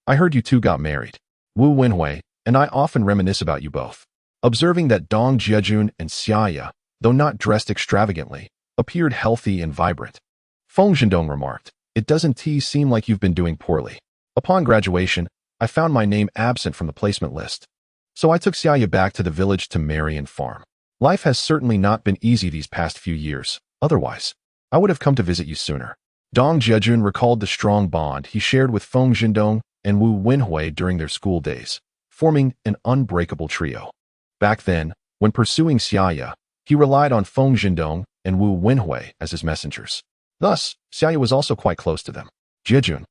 I heard you two got married. Wu Wenhui and I often reminisce about you both." Observing that Dong Jiajun and Xia Ya, though not dressed extravagantly, appeared healthy and vibrant, Feng Zhendong remarked, "It doesn't seem like you've been doing poorly. Upon graduation, I found my name absent from the placement list. So I took Xia Ya back to the village to marry and farm. Life has certainly not been easy these past few years. Otherwise, I would have come to visit you sooner." Dong Jiajun recalled the strong bond he shared with Feng Zhendong and Wu Wenhui during their school days, forming an unbreakable trio. Back then, when pursuing Xia Ya, he relied on Feng Zhendong and Wu Wenhui as his messengers. Thus, Xia Ya was also quite close to them. "Jiajun,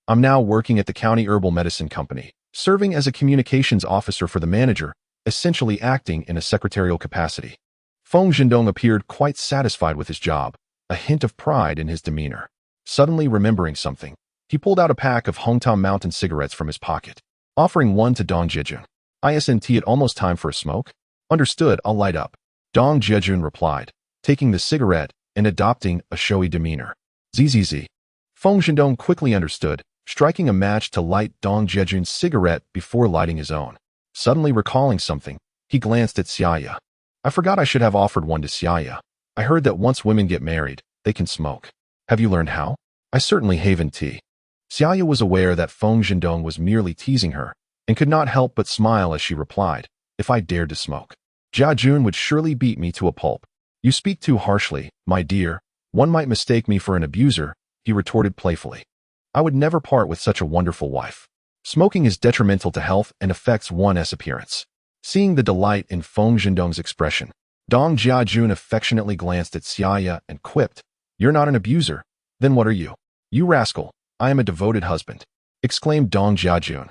I'm now working at the county herbal medicine company, serving as a communications officer for the manager, essentially acting in a secretarial capacity." Feng Zhendong appeared quite satisfied with his job, a hint of pride in his demeanor. Suddenly remembering something, he pulled out a pack of Hongtao Mountain cigarettes from his pocket, offering one to Dong Jiajun. "Isn't it almost time for a smoke?" "Understood, I'll light up," Dong Jiajun replied, taking the cigarette and adopting a showy demeanor. "Zzz." Feng Zhendong quickly understood, striking a match to light Dong Jiajun's cigarette before lighting his own. Suddenly recalling something, he glanced at Xia Ya. I forgot I should have offered one to Xia Ya. I heard that once women get married, they can smoke. Have you learned how? I certainly haven't tea. Xia Ya was aware that Feng Zhendong was merely teasing her, and could not help but smile as she replied, if I dared to smoke, Jiajun would surely beat me to a pulp. You speak too harshly, my dear. One might mistake me for an abuser, he retorted playfully. I would never part with such a wonderful wife. Smoking is detrimental to health and affects one's appearance. Seeing the delight in Feng Zhendong's expression, Dong Jiajun affectionately glanced at Xia Ya and quipped, You're not an abuser. Then what are you? You rascal, I am a devoted husband, exclaimed Dong Jiajun,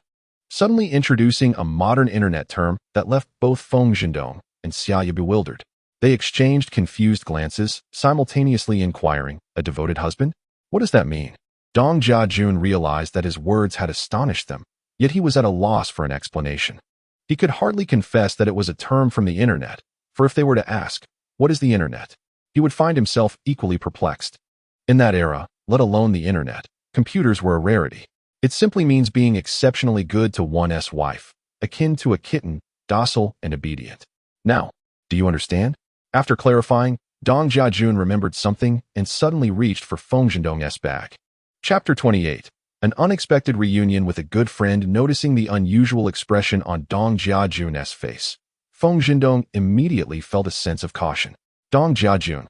suddenly introducing a modern internet term that left both Feng Zhendong and Xia Ya bewildered. They exchanged confused glances, simultaneously inquiring, a devoted husband? What does that mean? Dong Jiajun realized that his words had astonished them, yet he was at a loss for an explanation. He could hardly confess that it was a term from the internet, for if they were to ask, what is the internet? He would find himself equally perplexed. In that era, let alone the internet, computers were a rarity. It simply means being exceptionally good to one's wife, akin to a kitten, docile and obedient. Now, do you understand? After clarifying, Dong Jiajun remembered something and suddenly reached for Feng Zhendong's bag. Chapter 28. An unexpected reunion with a good friend. Noticing the unusual expression on Dong Jiajun's face, Feng Zhendong immediately felt a sense of caution. Dong Jiajun,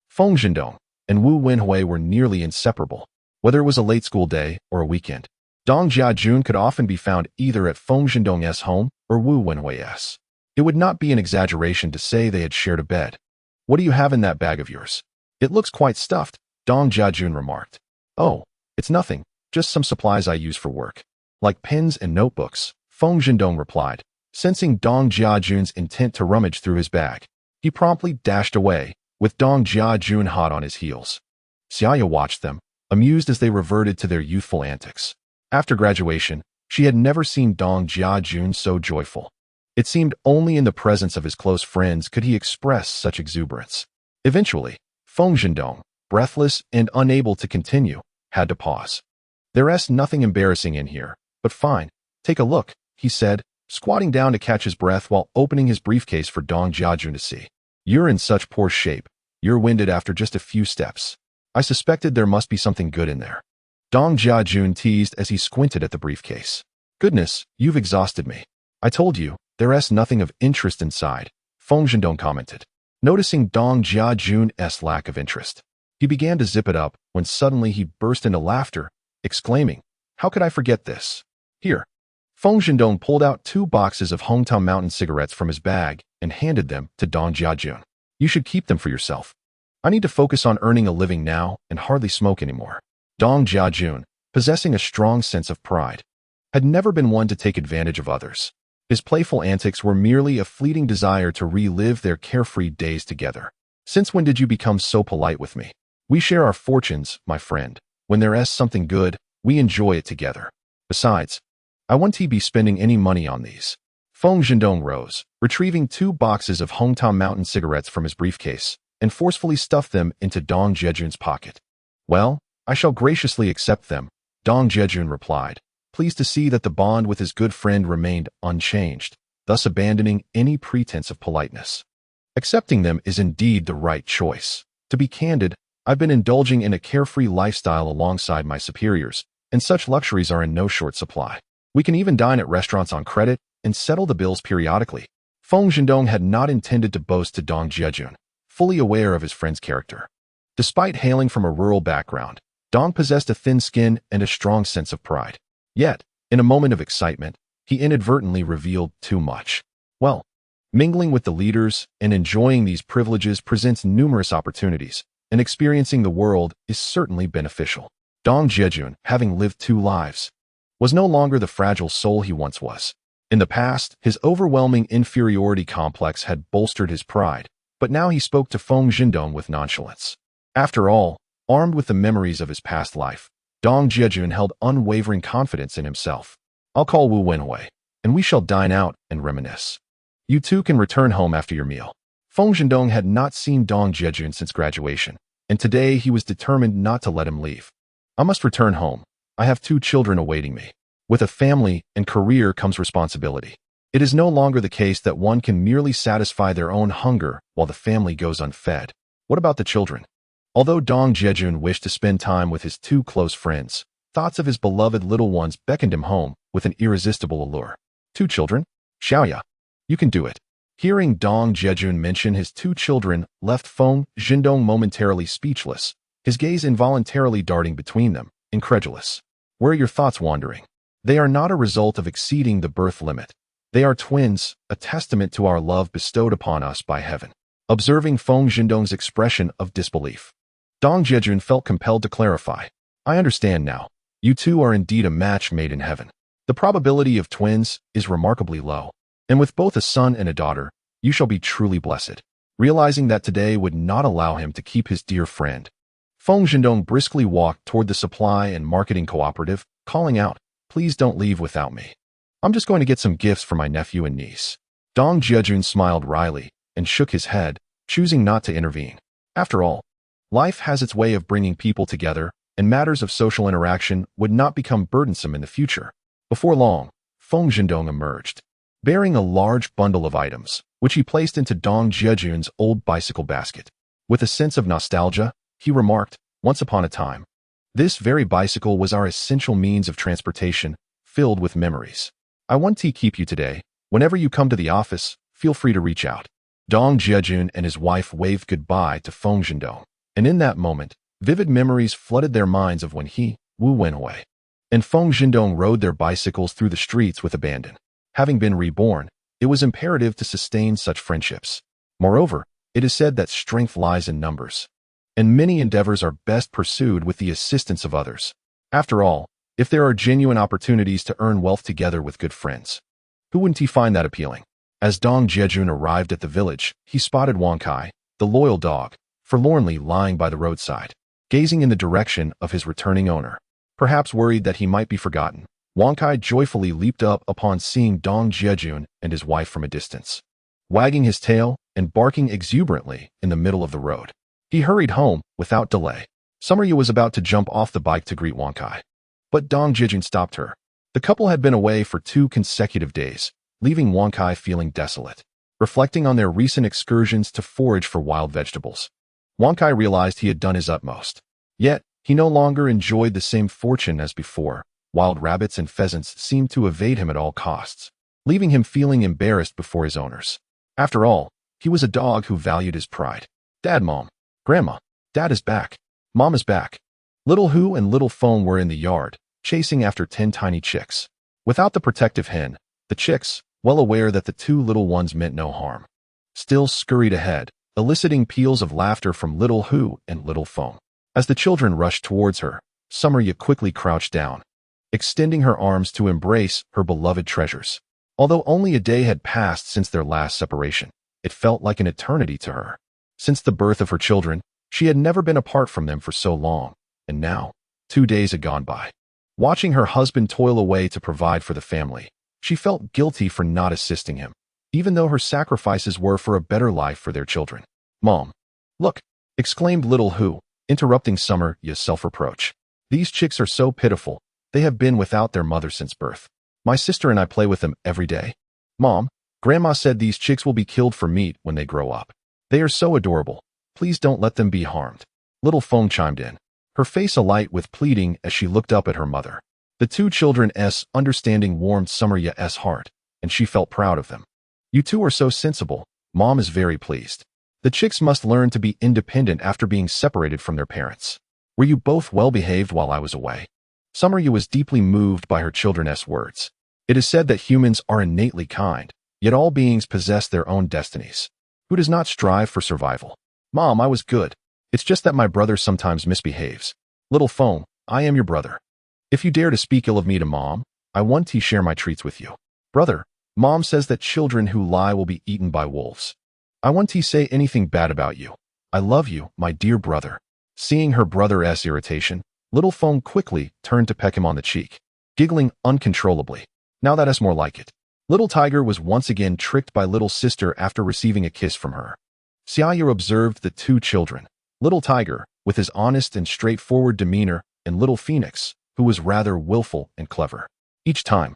Feng Zhendong, and Wu Wenhui were nearly inseparable. Whether it was a late school day or a weekend, Dong Jiajun could often be found either at Feng Zhendong's home or Wu Wenhui's. It would not be an exaggeration to say they had shared a bed. What do you have in that bag of yours? It looks quite stuffed, Dong Jiajun remarked. Oh, it's nothing, just some supplies I use for work. Like pens and notebooks, Feng Zhendong replied, sensing Dong Jiajun's intent to rummage through his bag. He promptly dashed away, with Dong Jiajun hot on his heels. Xia Ya watched them, amused as they reverted to their youthful antics. After graduation, she had never seen Dong Jiajun so joyful. It seemed only in the presence of his close friends could he express such exuberance. Eventually, Feng Zhendong, breathless and unable to continue, had to pause. There's nothing embarrassing in here, but fine, take a look, he said, squatting down to catch his breath while opening his briefcase for Dong Jiajun to see. You're in such poor shape, you're winded after just a few steps. I suspected there must be something good in there. Dong Jiajun teased as he squinted at the briefcase. Goodness, you've exhausted me. I told you, there's nothing of interest inside, Feng Zhendong commented. Noticing Dong Jiajun's lack of interest, he began to zip it up when suddenly he burst into laughter, exclaiming, How could I forget this? Here. Feng Zhendong pulled out 2 boxes of Hometown Mountain cigarettes from his bag and handed them to Dong Jiajun. You should keep them for yourself. I need to focus on earning a living now and hardly smoke anymore. Dong Jiajun, possessing a strong sense of pride, had never been one to take advantage of others. His playful antics were merely a fleeting desire to relive their carefree days together. Since when did you become so polite with me? We share our fortunes, my friend. When there's something good, we enjoy it together. Besides, I won't be spending any money on these. Feng Zhendong rose, retrieving 2 boxes of Hometown Mountain cigarettes from his briefcase, and forcefully stuffed them into Dong Jiajun's pocket. Well, I shall graciously accept them, Dong Jiajun replied, pleased to see that the bond with his good friend remained unchanged, thus abandoning any pretense of politeness. Accepting them is indeed the right choice. To be candid, I've been indulging in a carefree lifestyle alongside my superiors, and such luxuries are in no short supply. We can even dine at restaurants on credit and settle the bills periodically. Feng Zhendong had not intended to boast to Dong Jiajun, fully aware of his friend's character. Despite hailing from a rural background, Dong possessed a thin skin and a strong sense of pride. Yet, in a moment of excitement, he inadvertently revealed too much. Well, mingling with the leaders and enjoying these privileges presents numerous opportunities, and experiencing the world is certainly beneficial. Dong Jiajun, having lived 2 lives, was no longer the fragile soul he once was. In the past, his overwhelming inferiority complex had bolstered his pride, but now he spoke to Feng Zhendong with nonchalance. After all, armed with the memories of his past life, Dong Jiajun held unwavering confidence in himself. I'll call Wu Wenhui, and we shall dine out and reminisce. You two can return home after your meal. Feng Zhendong had not seen Dong Jiajun since graduation, and today he was determined not to let him leave. I must return home. I have 2 children awaiting me. With a family and career comes responsibility. It is no longer the case that one can merely satisfy their own hunger while the family goes unfed. What about the children? Although Dong Jiajun wished to spend time with his 2 close friends, thoughts of his beloved little ones beckoned him home with an irresistible allure. 2 children? Xia Ya, you can do it. Hearing Dong Jiajun mention his 2 children left Feng Zhendong momentarily speechless, his gaze involuntarily darting between them, incredulous. Where are your thoughts wandering? They are not a result of exceeding the birth limit. They are twins, a testament to our love bestowed upon us by heaven. Observing Feng Zhendong's expression of disbelief, Dong Jiajun felt compelled to clarify. I understand now. You 2 are indeed a match made in heaven. The probability of twins is remarkably low. And with both a son and a daughter, you shall be truly blessed. Realizing that today would not allow him to keep his dear friend, Feng Zhendong briskly walked toward the supply and marketing cooperative, calling out, please don't leave without me. I'm just going to get some gifts for my nephew and niece. Dong Jiajun smiled wryly and shook his head, choosing not to intervene. After all, life has its way of bringing people together, and matters of social interaction would not become burdensome in the future. Before long, Feng Zhendong emerged, bearing a large bundle of items, which he placed into Dong Jiajun's old bicycle basket. With a sense of nostalgia, he remarked, once upon a time, this very bicycle was our essential means of transportation, filled with memories. I want to keep you today. Whenever you come to the office, feel free to reach out. Dong Jiajun and his wife waved goodbye to Feng Zhendong, and in that moment, vivid memories flooded their minds of when Wu went away. And Feng Zhendong rode their bicycles through the streets with abandon. Having been reborn, it was imperative to sustain such friendships. Moreover, it is said that strength lies in numbers, and many endeavors are best pursued with the assistance of others. After all, if there are genuine opportunities to earn wealth together with good friends, who wouldn't he find that appealing? As Dong Jiajun arrived at the village, he spotted Wang Kai, the loyal dog, forlornly lying by the roadside, gazing in the direction of his returning owner. Perhaps worried that he might be forgotten, Wang Kai joyfully leaped up upon seeing Dong Jiajun and his wife from a distance, wagging his tail and barking exuberantly in the middle of the road. He hurried home without delay. Summer Yu was about to jump off the bike to greet Wang Kai, but Dong Jiajun stopped her. The couple had been away for 2 consecutive days, leaving Wang Kai feeling desolate. Reflecting on their recent excursions to forage for wild vegetables, Wang Kai realized he had done his utmost. Yet, he no longer enjoyed the same fortune as before. Wild rabbits and pheasants seemed to evade him at all costs, leaving him feeling embarrassed before his owners. After all, he was a dog who valued his pride. Dad, Mom, Grandma, Dad is back. Mom is back. Little Hu and Little Feng were in the yard, chasing after 10 tiny chicks. Without the protective hen, the chicks, well aware that the 2 little ones meant no harm, still scurried ahead, eliciting peals of laughter from Little Hu and Little Feng. As the children rushed towards her, Summer Yu quickly crouched down, extending her arms to embrace her beloved treasures. Although only a day had passed since their last separation, it felt like an eternity to her. Since the birth of her children, she had never been apart from them for so long, and now, 2 days had gone by. Watching her husband toil away to provide for the family, she felt guilty for not assisting him, even though her sacrifices were for a better life for their children. Mom, look, exclaimed Little Hu, interrupting Summer Yu's self-reproach. These chicks are so pitiful. They have been without their mother since birth. My sister and I play with them every day. Mom, Grandma said these chicks will be killed for meat when they grow up. They are so adorable. Please don't let them be harmed. Little Feng chimed in, her face alight with pleading as she looked up at her mother. The 2 children's understanding warmed Summer Yu's heart, and she felt proud of them. You 2 are so sensible. Mom is very pleased. The chicks must learn to be independent after being separated from their parents. Were you both well behaved while I was away? Summer Yu was deeply moved by her children's words. It is said that humans are innately kind, yet all beings possess their own destinies. Who does not strive for survival? Mom, I was good. It's just that my brother sometimes misbehaves. Little Feng, I am your brother. If you dare to speak ill of me to Mom, I want to share my treats with you. Brother, Mom says that children who lie will be eaten by wolves. I want to say anything bad about you. I love you, my dear brother. Seeing her brother's irritation, Little Feng quickly turned to peck him on the cheek, giggling uncontrollably. Now that is more like it. Little Tiger was once again tricked by little sister after receiving a kiss from her. Xia Ya observed the 2 children, Little Tiger, with his honest and straightforward demeanor, and Little Phoenix, who was rather willful and clever. Each time,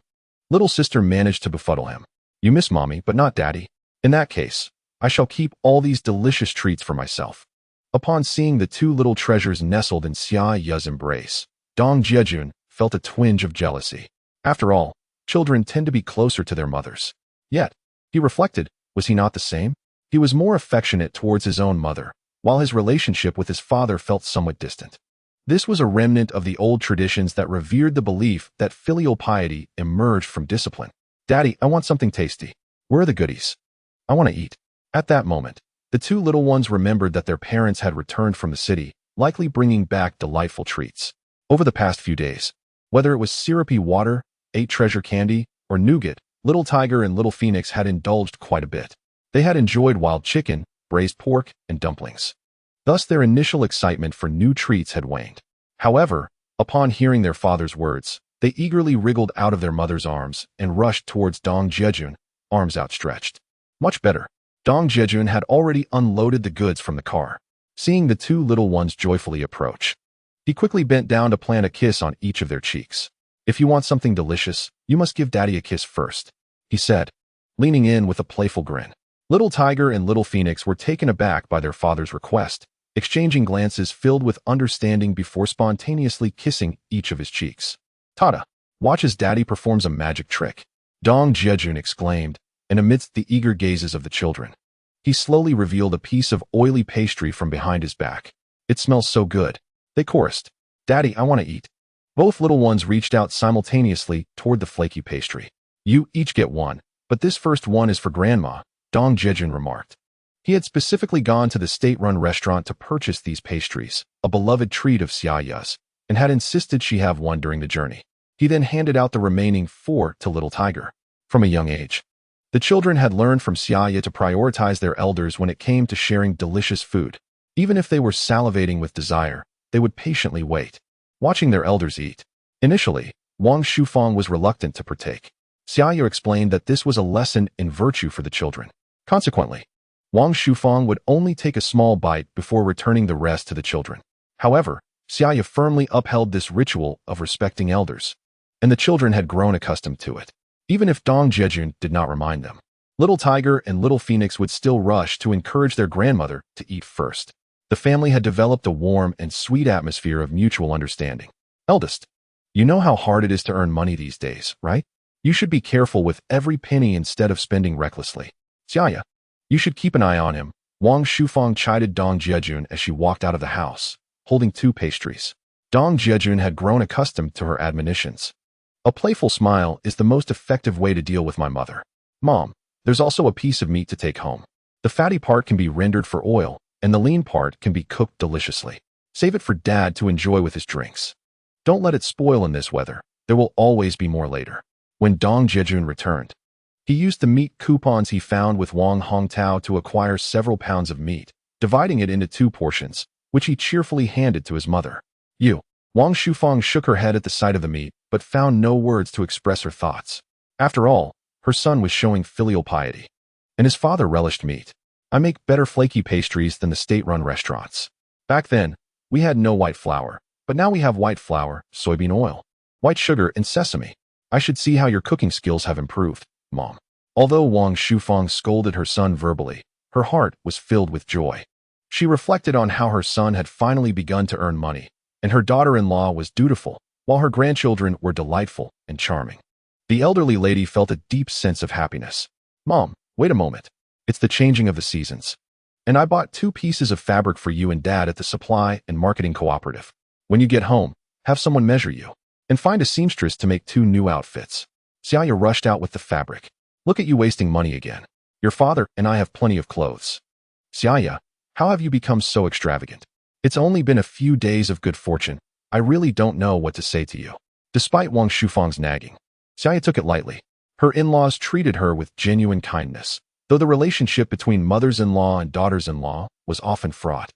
little sister managed to befuddle him. You miss mommy, but not daddy. In that case, I shall keep all these delicious treats for myself. Upon seeing the two little treasures nestled in Xia Ya's embrace, Dong Jiajun felt a twinge of jealousy. After all, children tend to be closer to their mothers. Yet, he reflected, was he not the same? He was more affectionate towards his own mother, while his relationship with his father felt somewhat distant. This was a remnant of the old traditions that revered the belief that filial piety emerged from discipline. Daddy, I want something tasty. Where are the goodies? I want to eat. At that moment, the two little ones remembered that their parents had returned from the city, likely bringing back delightful treats. Over the past few days, whether it was syrupy water, 8 treasure candy, or nougat, Little Tiger and Little Phoenix had indulged quite a bit. They had enjoyed wild chicken, braised pork, and dumplings. Thus their initial excitement for new treats had waned. However, upon hearing their father's words, they eagerly wriggled out of their mother's arms and rushed towards Dong Jiajun, arms outstretched. Much better. Dong Jiajun had already unloaded the goods from the car. Seeing the two little ones joyfully approach, he quickly bent down to plant a kiss on each of their cheeks. If you want something delicious, you must give Daddy a kiss first, he said, leaning in with a playful grin. Little Tiger and Little Phoenix were taken aback by their father's request, exchanging glances filled with understanding before spontaneously kissing each of his cheeks. Tada! Watch as Daddy performs a magic trick, Dong Jiajun exclaimed, and amidst the eager gazes of the children, he slowly revealed a piece of oily pastry from behind his back. It smells so good, they chorused. Daddy, I want to eat. Both little ones reached out simultaneously toward the flaky pastry. You each get one, but this first one is for Grandma, Dong Jiajun remarked. He had specifically gone to the state-run restaurant to purchase these pastries, a beloved treat of Xia Ya's, and had insisted she have one during the journey. He then handed out the remaining 4 to Little Tiger. From a young age, the children had learned from Xia Ya to prioritize their elders when it came to sharing delicious food. Even if they were salivating with desire, they would patiently wait, watching their elders eat. Initially, Wang Shufang was reluctant to partake. Xia Ya explained that this was a lesson in virtue for the children. Consequently, Wang Shufang would only take a small bite before returning the rest to the children. However, Xia Ya firmly upheld this ritual of respecting elders, and the children had grown accustomed to it. Even if Dong Jiajun did not remind them, Little Tiger and Little Phoenix would still rush to encourage their grandmother to eat first. The family had developed a warm and sweet atmosphere of mutual understanding. Eldest, you know how hard it is to earn money these days, right? You should be careful with every penny instead of spending recklessly. Xia Ya, you should keep an eye on him, Wang Shufang chided Dong Jiajun as she walked out of the house, holding 2 pastries. Dong Jiajun had grown accustomed to her admonitions. A playful smile is the most effective way to deal with my mother. Mom, there's also a piece of meat to take home. The fatty part can be rendered for oil, and the lean part can be cooked deliciously. Save it for Dad to enjoy with his drinks. Don't let it spoil in this weather. There will always be more later. When Dong Jiajun returned, he used the meat coupons he found with Wang Hongtao to acquire several pounds of meat, dividing it into 2 portions, which he cheerfully handed to his mother. Wang Shufang shook her head at the sight of the meat, but found no words to express her thoughts. After all, her son was showing filial piety, and his father relished meat. I make better flaky pastries than the state-run restaurants. Back then, we had no white flour, but now we have white flour, soybean oil, white sugar, and sesame. I should see how your cooking skills have improved, Mom. Although Wang Shufang scolded her son verbally, her heart was filled with joy. She reflected on how her son had finally begun to earn money, and her daughter-in-law was dutiful, while her grandchildren were delightful and charming. The elderly lady felt a deep sense of happiness. Mom, wait a moment. It's the changing of the seasons. And I bought 2 pieces of fabric for you and Dad at the supply and marketing cooperative. When you get home, have someone measure you, and find a seamstress to make 2 new outfits. Xia Ya rushed out with the fabric. Look at you wasting money again. Your father and I have plenty of clothes. Xia Ya, how have you become so extravagant? It's only been a few days of good fortune. I really don't know what to say to you. Despite Wang Shufang's nagging, Xia Ya took it lightly. Her in-laws treated her with genuine kindness, though the relationship between mothers-in-law and daughters-in-law was often fraught.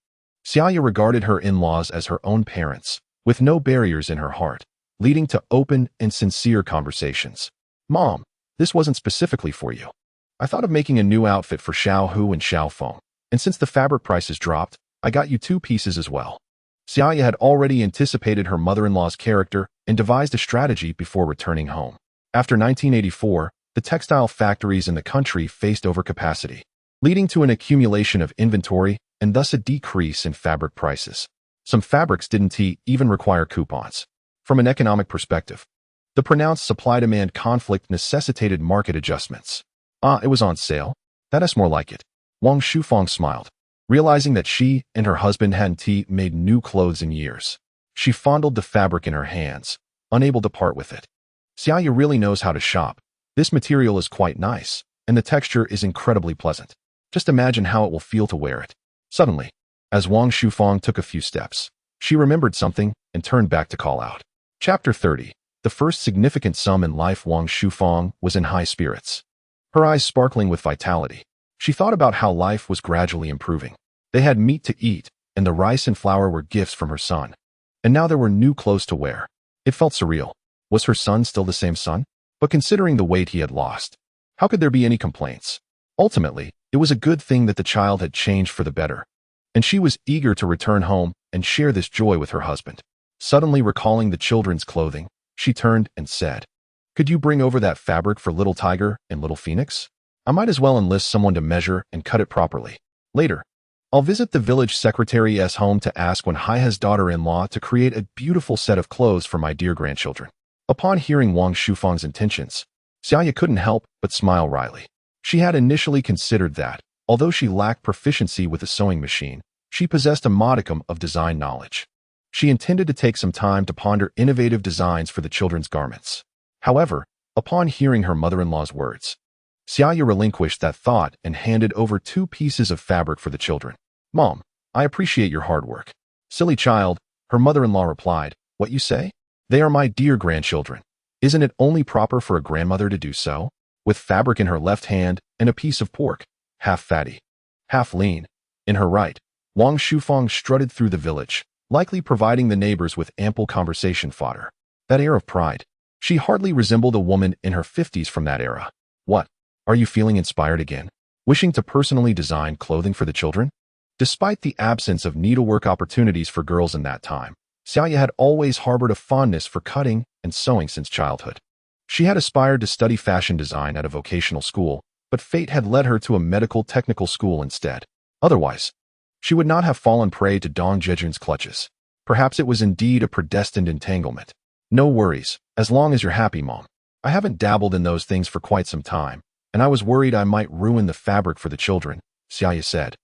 Xia Ya regarded her in-laws as her own parents, with no barriers in her heart, leading to open and sincere conversations. Mom, this wasn't specifically for you. I thought of making a new outfit for Xiao Hu and Xiao Feng, and since the fabric prices dropped, I got you 2 pieces as well. Xia Ya had already anticipated her mother-in-law's character and devised a strategy before returning home. After 1984, the textile factories in the country faced overcapacity, leading to an accumulation of inventory and thus a decrease in fabric prices. Some fabrics didn't even require coupons. From an economic perspective, the pronounced supply-demand conflict necessitated market adjustments. It was on sale. That's more like it. Wang Shufang smiled, realizing that she and her husband hadn't made new clothes in years. She fondled the fabric in her hands, unable to part with it. Xia Ya really knows how to shop. This material is quite nice, and the texture is incredibly pleasant. Just imagine how it will feel to wear it. Suddenly, as Wang Shufang took a few steps, she remembered something and turned back to call out. Chapter 30. The first significant sum in life. Wang Shufang was in high spirits, her eyes sparkling with vitality. She thought about how life was gradually improving. They had meat to eat, and the rice and flour were gifts from her son. And now there were new clothes to wear. It felt surreal. Was her son still the same son? But considering the weight he had lost, how could there be any complaints? Ultimately, it was a good thing that the child had changed for the better, and she was eager to return home and share this joy with her husband. Suddenly recalling the children's clothing, she turned and said, "Could you bring over that fabric for Little Tiger and Little Phoenix? I might as well enlist someone to measure and cut it properly. Later, I'll visit the village secretary's home to ask Wen Haihe's daughter-in-law to create a beautiful set of clothes for my dear grandchildren." Upon hearing Wang Shufang's intentions, Xia Ya couldn't help but smile wryly. She had initially considered that, although she lacked proficiency with a sewing machine, she possessed a modicum of design knowledge. She intended to take some time to ponder innovative designs for the children's garments. However, upon hearing her mother-in-law's words, Xia Ya relinquished that thought and handed over 2 pieces of fabric for the children. "Mom, I appreciate your hard work." "Silly child," her mother-in-law replied. "What you say? They are my dear grandchildren. Isn't it only proper for a grandmother to do so?" With fabric in her left hand and a piece of pork, half fatty, half lean, in her right, Wang Shufang strutted through the village, likely providing the neighbors with ample conversation fodder. That air of pride. She hardly resembled a woman in her 50s from that era. "What? Are you feeling inspired again? Wishing to personally design clothing for the children?" Despite the absence of needlework opportunities for girls in that time, Xia Ya had always harbored a fondness for cutting and sewing since childhood. She had aspired to study fashion design at a vocational school, but fate had led her to a medical technical school instead. Otherwise, she would not have fallen prey to Dong Jiajun's clutches. Perhaps it was indeed a predestined entanglement. "No worries, as long as you're happy, Mom. I haven't dabbled in those things for quite some time, and I was worried I might ruin the fabric for the children," Xia Ya said,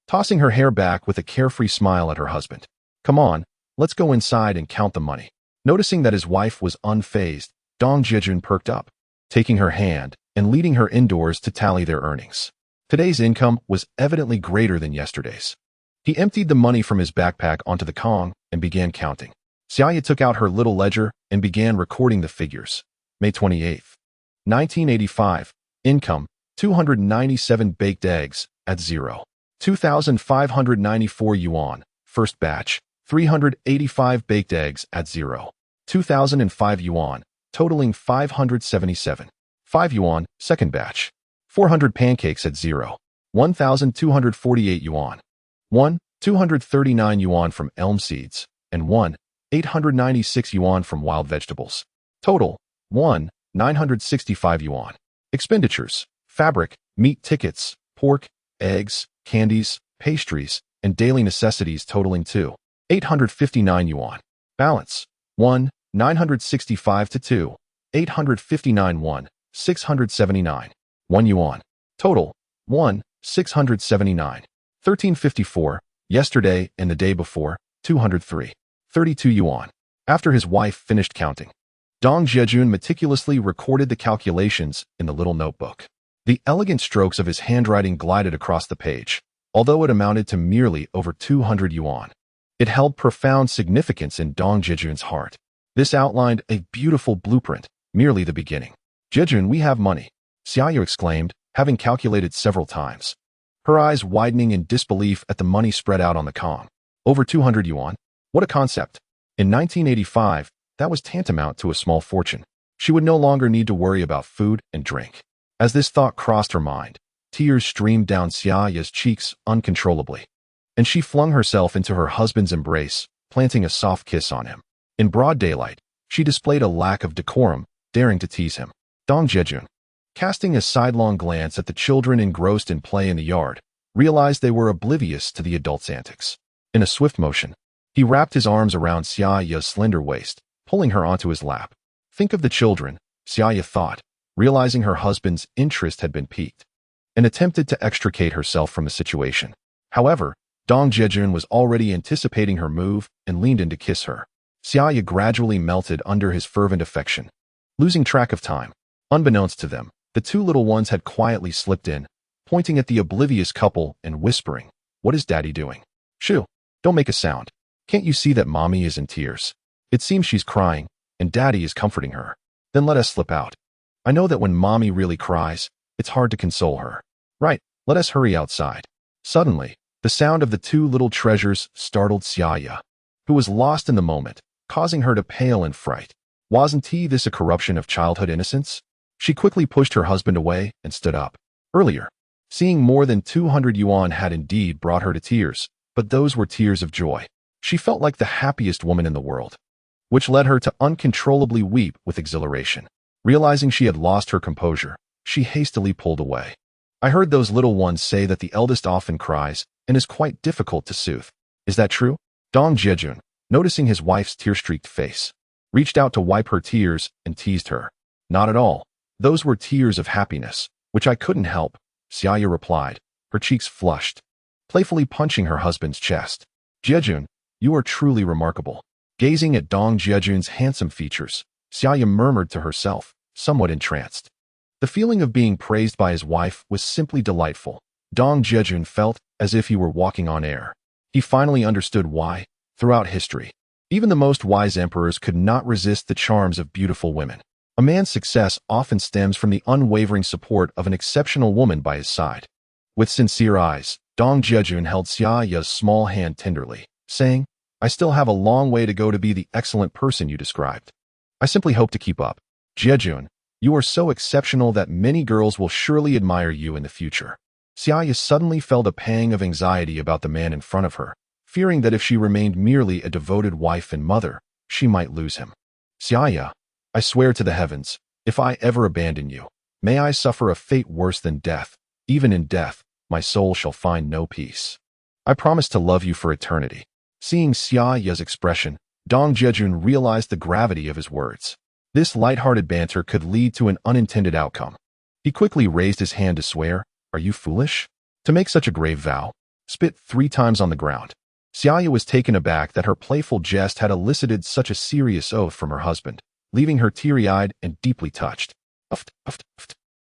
tossing her hair back with a carefree smile at her husband. "Come on, let's go inside and count the money." Noticing that his wife was unfazed, Dong Jiajun perked up, taking her hand and leading her indoors to tally their earnings. Today's income was evidently greater than yesterday's. He emptied the money from his backpack onto the Kong and began counting. Xia Ya took out her little ledger and began recording the figures. May 28th, 1985. Income, 297 baked eggs, at 0. 2,594 yuan. First batch, 385 baked eggs, at 0. 2,005 yuan, totaling 577. 5 yuan. Second batch, 400 pancakes at 0. 1,248 yuan. 1, 239 yuan from elm seeds, and 1, 896 yuan from wild vegetables. Total, 1, 965 yuan. Expenditures, fabric, meat tickets, pork, eggs, candies, pastries, and daily necessities totaling 2, 859 yuan. Balance, 1, 965 to 2, 859 1, 679. 1 yuan. Total, 1, 679. 1354, yesterday and the day before, 203. 32 yuan. After his wife finished counting, Dong Jiajun meticulously recorded the calculations in the little notebook. The elegant strokes of his handwriting glided across the page, although it amounted to merely over 200 yuan. It held profound significance in Dong Jiajun's heart. This outlined a beautiful blueprint, merely the beginning. "Jiajun, we have money," Xia Ya exclaimed, having calculated several times, her eyes widening in disbelief at the money spread out on the Kong. Over 200 yuan? What a concept. In 1985, that was tantamount to a small fortune. She would no longer need to worry about food and drink. As this thought crossed her mind, tears streamed down Xia Ya's cheeks uncontrollably, and she flung herself into her husband's embrace, planting a soft kiss on him. In broad daylight, she displayed a lack of decorum, daring to tease him. Dong Jiajun, casting a sidelong glance at the children engrossed in play in the yard, realized they were oblivious to the adults' antics. In a swift motion, he wrapped his arms around Xia Ya's slender waist, pulling her onto his lap. Think of the children, Xia Ya thought, realizing her husband's interest had been piqued, and attempted to extricate herself from the situation. However, Dong Jiajun was already anticipating her move and leaned in to kiss her. Xia Ya gradually melted under his fervent affection. Losing track of time, unbeknownst to them, the two little ones had quietly slipped in, pointing at the oblivious couple and whispering, "What is Daddy doing? Shoo, don't make a sound. Can't you see that Mommy is in tears? It seems she's crying, and Daddy is comforting her. Then let us slip out. I know that when Mommy really cries, it's hard to console her. Right, let us hurry outside." Suddenly, the sound of the two little treasures startled Xia Ya, who was lost in the moment, causing her to pale in fright. Wasn't this a corruption of childhood innocence? She quickly pushed her husband away and stood up. Earlier, seeing more than 200 yuan had indeed brought her to tears, but those were tears of joy. She felt like the happiest woman in the world, which led her to uncontrollably weep with exhilaration. Realizing she had lost her composure, she hastily pulled away. "I heard those little ones say that the eldest often cries and is quite difficult to soothe. Is that true?" Dong Jiajun, noticing his wife's tear-streaked face, reached out to wipe her tears and teased her. "Not at all. Those were tears of happiness, which I couldn't help," Xia Ya replied, her cheeks flushed, playfully punching her husband's chest. "Jiajun, you are truly remarkable." Gazing at Dong Jiajun's handsome features, Xia Ya murmured to herself, somewhat entranced. The feeling of being praised by his wife was simply delightful. Dong Jiajun felt as if he were walking on air. He finally understood why, throughout history, even the most wise emperors could not resist the charms of beautiful women. A man's success often stems from the unwavering support of an exceptional woman by his side. With sincere eyes, Dong Jiajun held Xia Ya's small hand tenderly, saying, "I still have a long way to go to be the excellent person you described. I simply hope to keep up. Jiajun, you are so exceptional that many girls will surely admire you in the future." Xia Ya suddenly felt a pang of anxiety about the man in front of her, fearing that if she remained merely a devoted wife and mother, she might lose him. "Xia Ya, I swear to the heavens, if I ever abandon you, may I suffer a fate worse than death. Even in death, my soul shall find no peace. I promise to love you for eternity." Seeing Xia Ya's expression, Dong Jiajun realized the gravity of his words. This light-hearted banter could lead to an unintended outcome. He quickly raised his hand to swear, "Are you foolish? To make such a grave vow?" Spit 3 times on the ground. Xia Ya was taken aback that her playful jest had elicited such a serious oath from her husband, leaving her teary-eyed and deeply touched. Uft, uft, uft.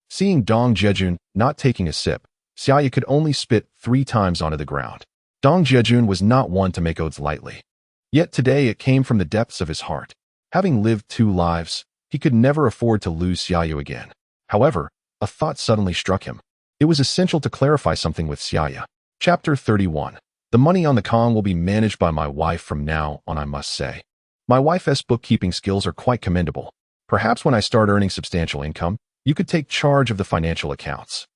Seeing Dong Jiajun not taking a sip, Xia Ya could only spit 3 times onto the ground. Dong Jiajun was not one to make oaths lightly. Yet today it came from the depths of his heart. Having lived 2 lives, he could never afford to lose Xia Ya again. However, a thought suddenly struck him. It was essential to clarify something with Xia Ya. Chapter 31. The money on the Kong will be managed by my wife from now on, I must say. My wife's bookkeeping skills are quite commendable. Perhaps when I start earning substantial income, you could take charge of the financial accounts.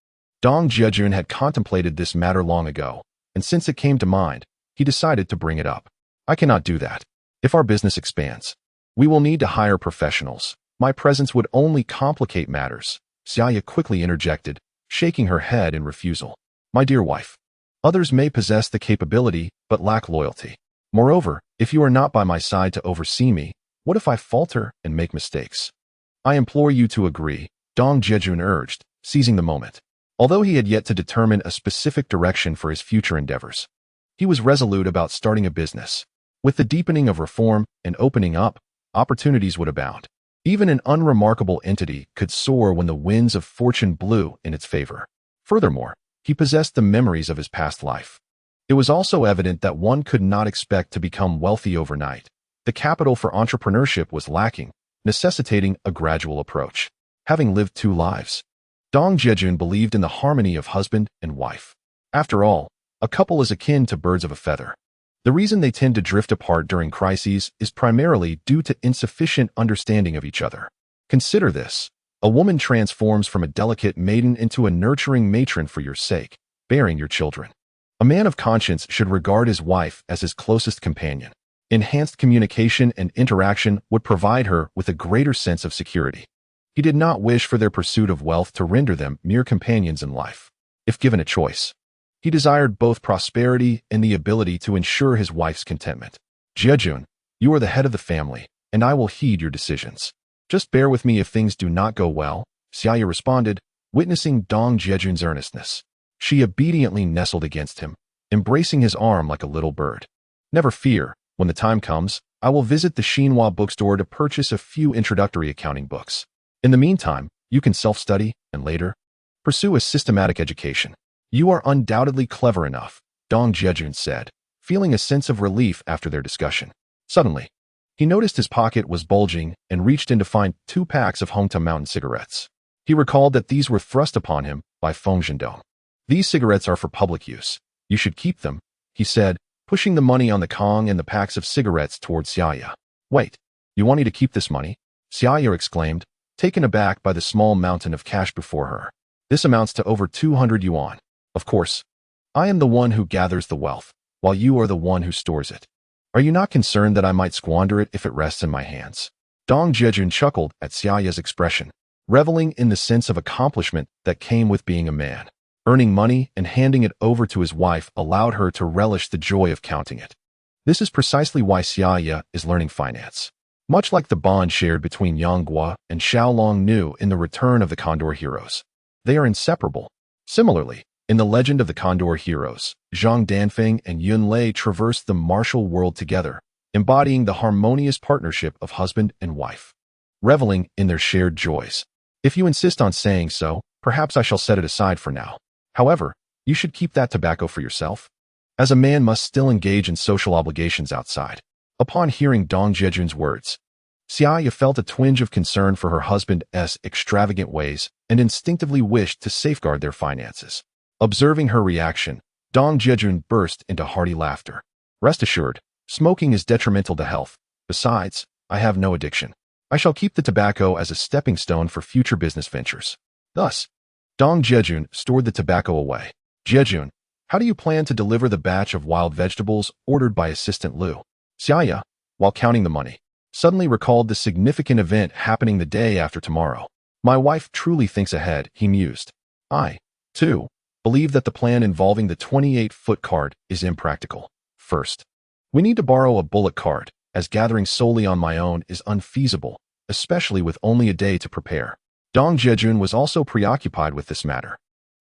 Dong Jiajun had contemplated this matter long ago, and since it came to mind, he decided to bring it up. "I cannot do that. If our business expands, we will need to hire professionals. My presence would only complicate matters," Xia Ya quickly interjected, shaking her head in refusal. "My dear wife, others may possess the capability but lack loyalty. Moreover, if you are not by my side to oversee me, what if I falter and make mistakes? I implore you to agree," Dong Jiajun urged, seizing the moment. Although he had yet to determine a specific direction for his future endeavors, he was resolute about starting a business. With the deepening of reform and opening up, opportunities would abound. Even an unremarkable entity could soar when the winds of fortune blew in its favor. Furthermore, he possessed the memories of his past life. It was also evident that one could not expect to become wealthy overnight. The capital for entrepreneurship was lacking, necessitating a gradual approach. Having lived 2 lives, Dong Jiajun believed in the harmony of husband and wife. After all, a couple is akin to birds of a feather. The reason they tend to drift apart during crises is primarily due to insufficient understanding of each other. Consider this. A woman transforms from a delicate maiden into a nurturing matron for your sake, bearing your children. A man of conscience should regard his wife as his closest companion. Enhanced communication and interaction would provide her with a greater sense of security. He did not wish for their pursuit of wealth to render them mere companions in life. If given a choice, he desired both prosperity and the ability to ensure his wife's contentment. Jiajun, you are the head of the family, and I will heed your decisions. Just bear with me if things do not go well, Xia Ya responded, witnessing Dong Jiajun's earnestness. She obediently nestled against him, embracing his arm like a little bird. Never fear, when the time comes, I will visit the Xinhua bookstore to purchase a few introductory accounting books. In the meantime, you can self-study, and later, pursue a systematic education. You are undoubtedly clever enough, Dong Jiajun said, feeling a sense of relief after their discussion. Suddenly, he noticed his pocket was bulging and reached in to find 2 packs of Hongta Mountain cigarettes. He recalled that these were thrust upon him by Feng Zhendong. These cigarettes are for public use. You should keep them, he said, pushing the money on the Kong and the packs of cigarettes towards Xia Ya. Wait, you want me to keep this money? Xia Ya exclaimed, taken aback by the small mountain of cash before her. This amounts to over 200 yuan. Of course, I am the one who gathers the wealth, while you are the one who stores it. Are you not concerned that I might squander it if it rests in my hands? Dong Jiajun chuckled at Xia Ya's expression, reveling in the sense of accomplishment that came with being a man. Earning money and handing it over to his wife allowed her to relish the joy of counting it. This is precisely why Xia Ya is learning finance. Much like the bond shared between Yang Guo and Xiaolong Nu in The Return of the Condor Heroes. They are inseparable. Similarly, in The Legend of the Condor Heroes, Zhang Danfeng and Yun Lei traversed the martial world together, embodying the harmonious partnership of husband and wife, reveling in their shared joys. If you insist on saying so, perhaps I shall set it aside for now. However, you should keep that tobacco for yourself, as a man must still engage in social obligations outside. Upon hearing Dong Jiajun's words, Xia Ya felt a twinge of concern for her husband's extravagant ways and instinctively wished to safeguard their finances. Observing her reaction, Dong Jiajun burst into hearty laughter. Rest assured, smoking is detrimental to health. Besides, I have no addiction. I shall keep the tobacco as a stepping stone for future business ventures. Thus, Dong Jiajun stored the tobacco away. Jiajun, how do you plan to deliver the batch of wild vegetables ordered by Assistant Liu? Xia Ya, while counting the money, suddenly recalled the significant event happening the day after tomorrow. My wife truly thinks ahead, he mused. I, too, believe that the plan involving the 28-foot cart is impractical. First, we need to borrow a bullock cart, as gathering solely on my own is unfeasible, especially with only a day to prepare. Dong Jiajun was also preoccupied with this matter.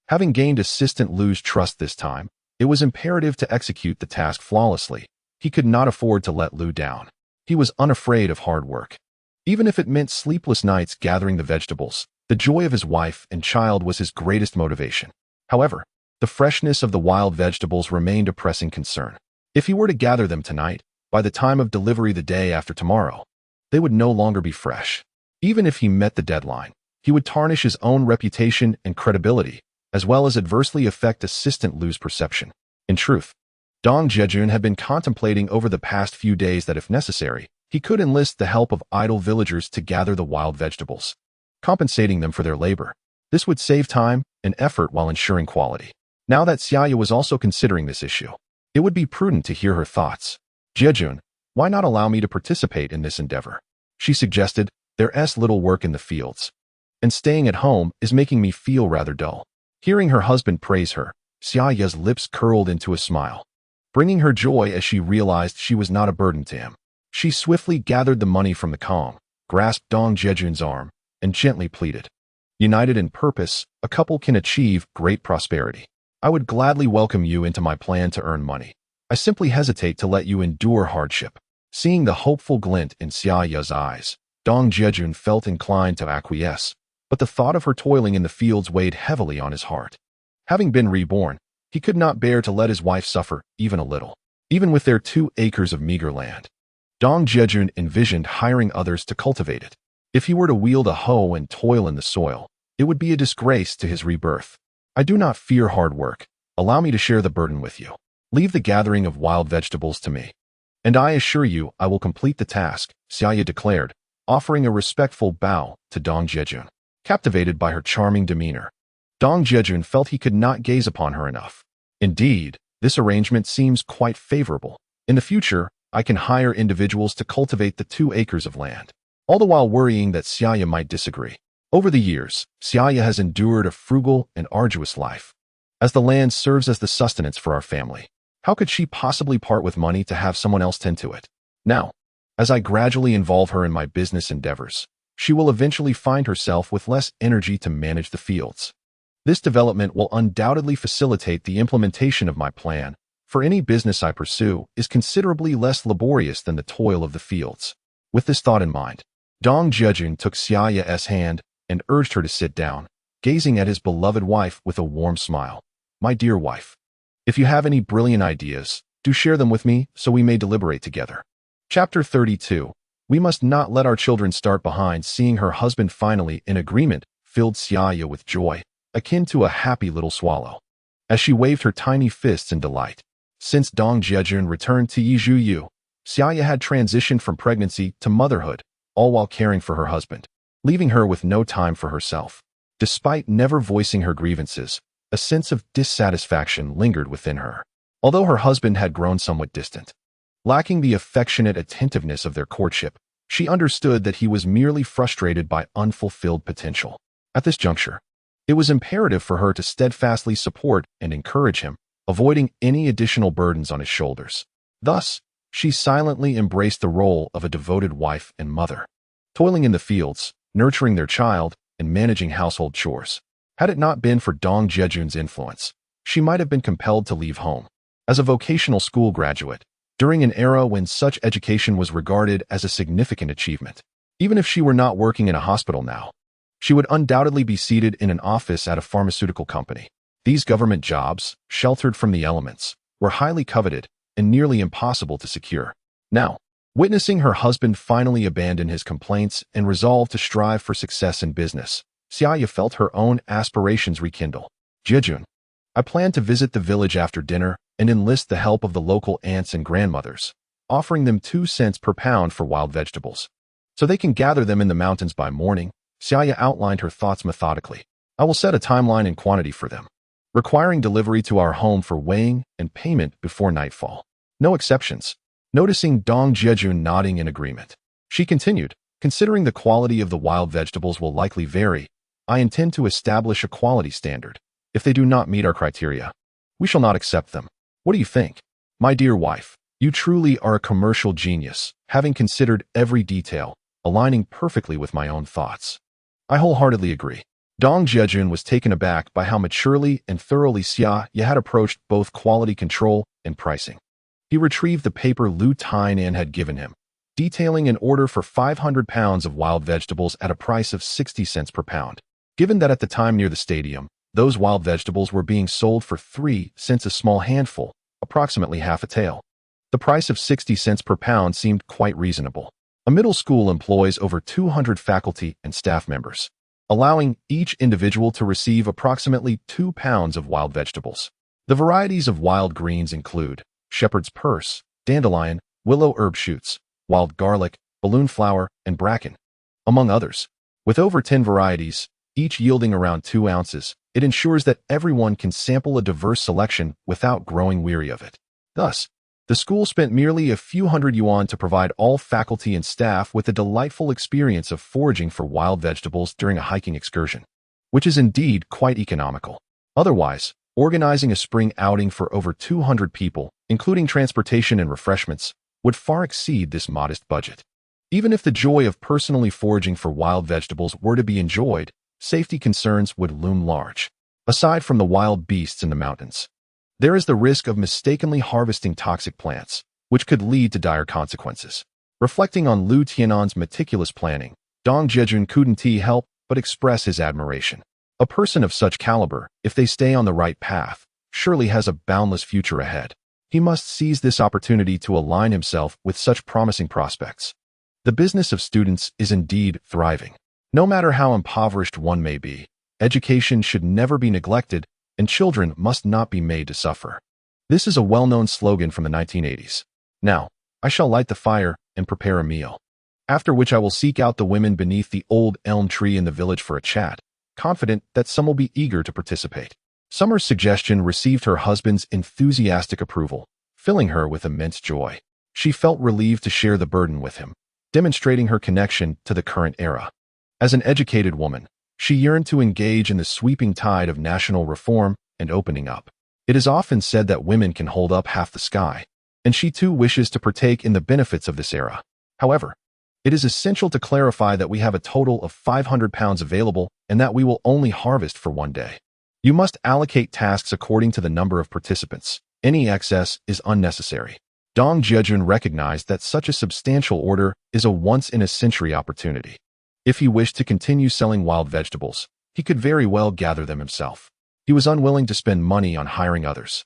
Having gained Assistant Liu's trust this time, it was imperative to execute the task flawlessly. He could not afford to let Liu down. He was unafraid of hard work. Even if it meant sleepless nights gathering the vegetables, the joy of his wife and child was his greatest motivation. However, the freshness of the wild vegetables remained a pressing concern. If he were to gather them tonight, by the time of delivery the day after tomorrow, they would no longer be fresh. Even if he met the deadline, he would tarnish his own reputation and credibility, as well as adversely affect Assistant Liu's perception. In truth, Dong Jiajun had been contemplating over the past few days that if necessary, he could enlist the help of idle villagers to gather the wild vegetables, compensating them for their labor. This would save time and effort while ensuring quality. Now that Xia Ya was also considering this issue, it would be prudent to hear her thoughts. Jiajun, why not allow me to participate in this endeavor? She suggested, there's little work in the fields, and staying at home is making me feel rather dull. Hearing her husband praise her, Xia Ya's lips curled into a smile, bringing her joy as she realized she was not a burden to him. She swiftly gathered the money from the Kong, grasped Dong Jiajun's arm, and gently pleaded. United in purpose, a couple can achieve great prosperity. I would gladly welcome you into my plan to earn money. I simply hesitate to let you endure hardship. Seeing the hopeful glint in Xia Ya's eyes, Dong Jiajun felt inclined to acquiesce, but the thought of her toiling in the fields weighed heavily on his heart. Having been reborn, he could not bear to let his wife suffer even a little, even with their 2 acres of meager land. Dong Jiajun envisioned hiring others to cultivate it. If he were to wield a hoe and toil in the soil, it would be a disgrace to his rebirth. I do not fear hard work. Allow me to share the burden with you. Leave the gathering of wild vegetables to me. And I assure you I will complete the task, Xia Ya declared, offering a respectful bow to Dong Jiajun. Captivated by her charming demeanor, Dong Jiajun felt he could not gaze upon her enough. Indeed, this arrangement seems quite favorable. In the future, I can hire individuals to cultivate the 2 acres of land. All the while worrying that Xia Ya might disagree. Over the years, Xia Ya has endured a frugal and arduous life. As the land serves as the sustenance for our family, how could she possibly part with money to have someone else tend to it? Now, as I gradually involve her in my business endeavors, she will eventually find herself with less energy to manage the fields. This development will undoubtedly facilitate the implementation of my plan, for any business I pursue is considerably less laborious than the toil of the fields. With this thought in mind, Dong Jiajun took Xia Ya's hand and urged her to sit down, gazing at his beloved wife with a warm smile. My dear wife, if you have any brilliant ideas, do share them with me so we may deliberate together. Chapter 32. We must not let our children start behind. Seeing her husband finally in agreement filled Xia Ya with joy, akin to a happy little swallow, as she waved her tiny fists in delight. Since Dong Jiajun returned to Yizhuyu, Xia Ya had transitioned from pregnancy to motherhood, all while caring for her husband, leaving her with no time for herself. Despite never voicing her grievances, a sense of dissatisfaction lingered within her. Although her husband had grown somewhat distant, lacking the affectionate attentiveness of their courtship, she understood that he was merely frustrated by unfulfilled potential. At this juncture, it was imperative for her to steadfastly support and encourage him, avoiding any additional burdens on his shoulders. Thus, she silently embraced the role of a devoted wife and mother, toiling in the fields, nurturing their child, and managing household chores. Had it not been for Dong Jiajun's influence, she might have been compelled to leave home. As a vocational school graduate, during an era when such education was regarded as a significant achievement, even if she were not working in a hospital now, she would undoubtedly be seated in an office at a pharmaceutical company. These government jobs, sheltered from the elements, were highly coveted and nearly impossible to secure. Now, witnessing her husband finally abandon his complaints and resolve to strive for success in business, Xia Ya felt her own aspirations rekindle. Jiajun, I plan to visit the village after dinner and enlist the help of the local aunts and grandmothers, offering them 2 cents per pound for wild vegetables, so they can gather them in the mountains by morning. Xia Ya outlined her thoughts methodically. I will set a timeline and quantity for them, requiring delivery to our home for weighing and payment before nightfall. No exceptions. Noticing Dong Jiajun nodding in agreement, she continued, considering the quality of the wild vegetables will likely vary, I intend to establish a quality standard. If they do not meet our criteria, we shall not accept them. What do you think? My dear wife, you truly are a commercial genius, having considered every detail, aligning perfectly with my own thoughts. I wholeheartedly agree. Dong Jiajun was taken aback by how maturely and thoroughly Xia Ya had approached both quality control and pricing. He retrieved the paper Lu Tainan had given him, detailing an order for 500 pounds of wild vegetables at a price of 60 cents per pound. Given that at the time near the stadium, those wild vegetables were being sold for 3 cents a small handful, approximately half a tael. The price of 60 cents per pound seemed quite reasonable. A middle school employs over 200 faculty and staff members, allowing each individual to receive approximately 2 pounds of wild vegetables. The varieties of wild greens include shepherd's purse, dandelion, willow herb shoots, wild garlic, balloon flower, and bracken, among others. With over 10 varieties, each yielding around 2 ounces, it ensures that everyone can sample a diverse selection without growing weary of it. Thus, the school spent merely a few hundred yuan to provide all faculty and staff with a delightful experience of foraging for wild vegetables during a hiking excursion, which is indeed quite economical. Otherwise, organizing a spring outing for over 200 people, including transportation and refreshments, would far exceed this modest budget. Even if the joy of personally foraging for wild vegetables were to be enjoyed, safety concerns would loom large. Aside from the wild beasts in the mountains, there is the risk of mistakenly harvesting toxic plants, which could lead to dire consequences. Reflecting on Lu Tianan's meticulous planning, Dong Jiajun couldn't help but express his admiration. A person of such caliber, if they stay on the right path, surely has a boundless future ahead. He must seize this opportunity to align himself with such promising prospects. The business of students is indeed thriving. No matter how impoverished one may be, education should never be neglected, and children must not be made to suffer. This is a well-known slogan from the 1980s. Now, I shall light the fire and prepare a meal, after which I will seek out the women beneath the old elm tree in the village for a chat, confident that some will be eager to participate. Summer's suggestion received her husband's enthusiastic approval, filling her with immense joy. She felt relieved to share the burden with him, demonstrating her connection to the current era. As an educated woman, she yearned to engage in the sweeping tide of national reform and opening up. It is often said that women can hold up half the sky, and she too wishes to partake in the benefits of this era. However, it is essential to clarify that we have a total of 500 pounds available and that we will only harvest for one day. You must allocate tasks according to the number of participants. Any excess is unnecessary. Dong Jiajun recognized that such a substantial order is a once-in-a-century opportunity. If he wished to continue selling wild vegetables, he could very well gather them himself. He was unwilling to spend money on hiring others.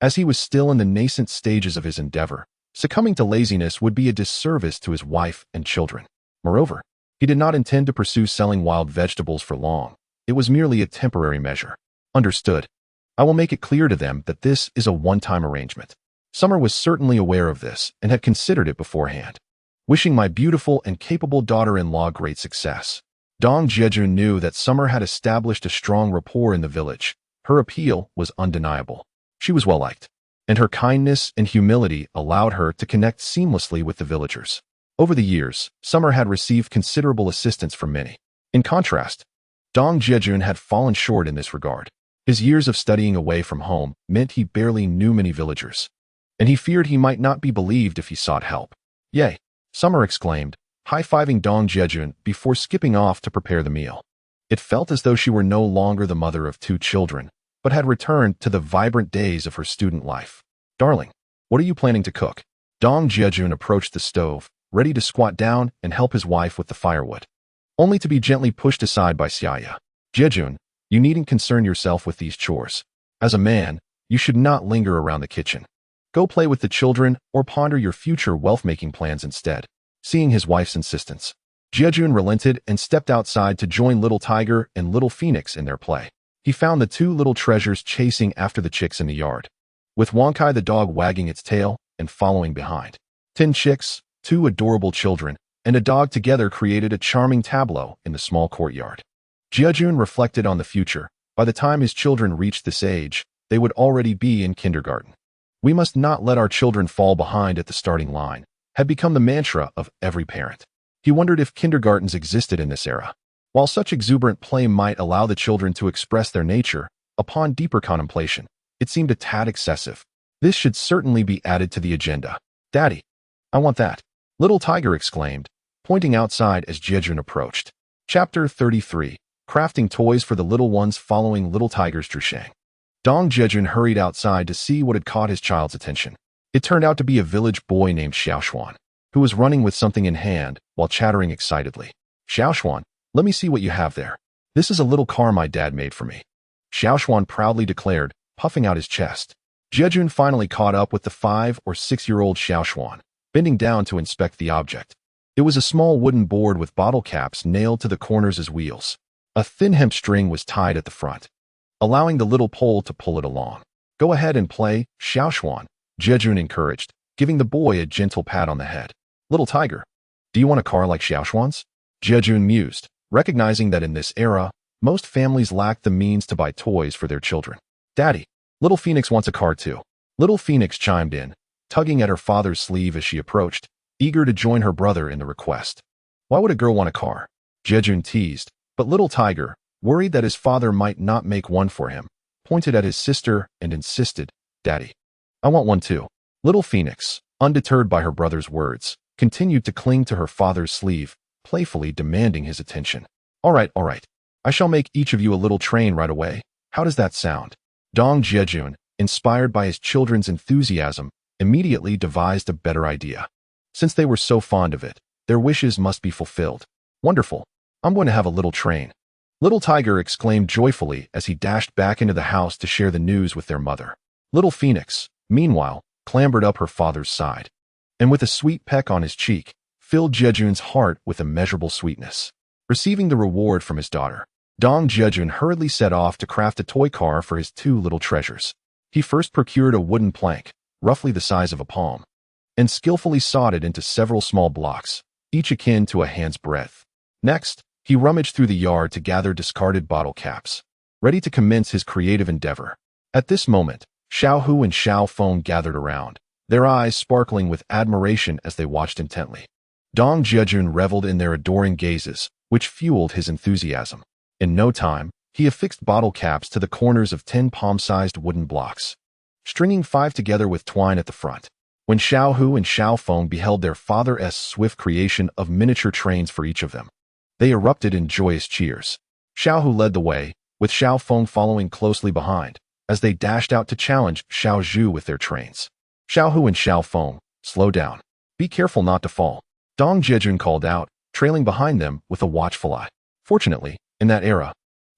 As he was still in the nascent stages of his endeavor, succumbing to laziness would be a disservice to his wife and children. Moreover, he did not intend to pursue selling wild vegetables for long. It was merely a temporary measure. Understood. I will make it clear to them that this is a one-time arrangement. Summer was certainly aware of this and had considered it beforehand. Wishing my beautiful and capable daughter-in-law great success. Dong Jiajun knew that Summer had established a strong rapport in the village. Her appeal was undeniable. She was well-liked, and her kindness and humility allowed her to connect seamlessly with the villagers. Over the years, Summer had received considerable assistance from many. In contrast, Dong Jiajun had fallen short in this regard. His years of studying away from home meant he barely knew many villagers, and he feared he might not be believed if he sought help. "Yay!" Summer exclaimed, high-fiving Dong Jiajun before skipping off to prepare the meal. It felt as though she were no longer the mother of 2 children, but had returned to the vibrant days of her student life. "Darling, what are you planning to cook?" Dong Jiajun approached the stove, ready to squat down and help his wife with the firewood, only to be gently pushed aside by Xia Ya. "Jiajun, you needn't concern yourself with these chores. As a man, you should not linger around the kitchen. Go play with the children or ponder your future wealth-making plans instead." Seeing his wife's insistence, Jiajun relented and stepped outside to join Little Tiger and Little Phoenix in their play. He found the 2 little treasures chasing after the chicks in the yard, with Wonkai the dog wagging its tail and following behind. 10 chicks, 2 adorable children, and a dog together created a charming tableau in the small courtyard. Jiajun reflected on the future. By the time his children reached this age, they would already be in kindergarten. "We must not let our children fall behind at the starting line," had become the mantra of every parent. He wondered if kindergartens existed in this era. While such exuberant play might allow the children to express their nature, upon deeper contemplation, it seemed a tad excessive. This should certainly be added to the agenda. "Daddy, I want that," Little Tiger exclaimed, pointing outside as Jiajun approached. Chapter 33. Crafting toys for the little ones following Little Tiger's cherishing. Dong Jiajun hurried outside to see what had caught his child's attention. It turned out to be a village boy named Xiaoshuan, who was running with something in hand while chattering excitedly. "Xiaoshuan, let me see what you have there. This is a little car my dad made for me," Xiaoshuan proudly declared, puffing out his chest. Jiajun finally caught up with the 5 or 6-year-old Xiaoshuan, bending down to inspect the object. It was a small wooden board with bottle caps nailed to the corners as wheels. A thin hemp string was tied at the front, allowing the little pole to pull it along. "Go ahead and play, Xiaoshuan," Jiajun encouraged, giving the boy a gentle pat on the head. "Little Tiger, do you want a car like Xiaoshuan's?" Jiajun mused, recognizing that in this era, most families lacked the means to buy toys for their children. "Daddy, Little Phoenix wants a car too." Little Phoenix chimed in, tugging at her father's sleeve as she approached, eager to join her brother in the request. "Why would a girl want a car?" Jiajun teased, but Little Tiger, worried that his father might not make one for him, pointed at his sister and insisted, "Daddy, I want one too." Little Phoenix, undeterred by her brother's words, continued to cling to her father's sleeve, playfully demanding his attention. All right. I shall make each of you a little train right away. How does that sound?" Dong Jiajun, inspired by his children's enthusiasm, immediately devised a better idea. Since they were so fond of it, their wishes must be fulfilled. "Wonderful. I'm going to have a little train." Little Tiger exclaimed joyfully as he dashed back into the house to share the news with their mother. Little Phoenix, meanwhile, clambered up her father's side, and with a sweet peck on his cheek, filled Jiajun's heart with immeasurable sweetness. Receiving the reward from his daughter, Dong Jiajun hurriedly set off to craft a toy car for his 2 little treasures. He first procured a wooden plank, roughly the size of a palm, and skillfully sawed it into several small blocks, each akin to a hand's breadth. Next, he rummaged through the yard to gather discarded bottle caps, ready to commence his creative endeavor. At this moment, Xiao Hu and Xiao Feng gathered around, their eyes sparkling with admiration as they watched intently. Dong Jiajun reveled in their adoring gazes, which fueled his enthusiasm. In no time, he affixed bottle caps to the corners of 10 palm-sized wooden blocks, stringing 5 together with twine at the front. When Xiao Hu and Xiao Feng beheld their father's swift creation of miniature trains for each of them, they erupted in joyous cheers. Xiao Hu led the way, with Xiao Feng following closely behind, as they dashed out to challenge Xiao Zhu with their trains. Xiao Hu and Xiao Feng, slow down. Be careful not to fall, Dong Jiajun called out, trailing behind them with a watchful eye. Fortunately, in that era,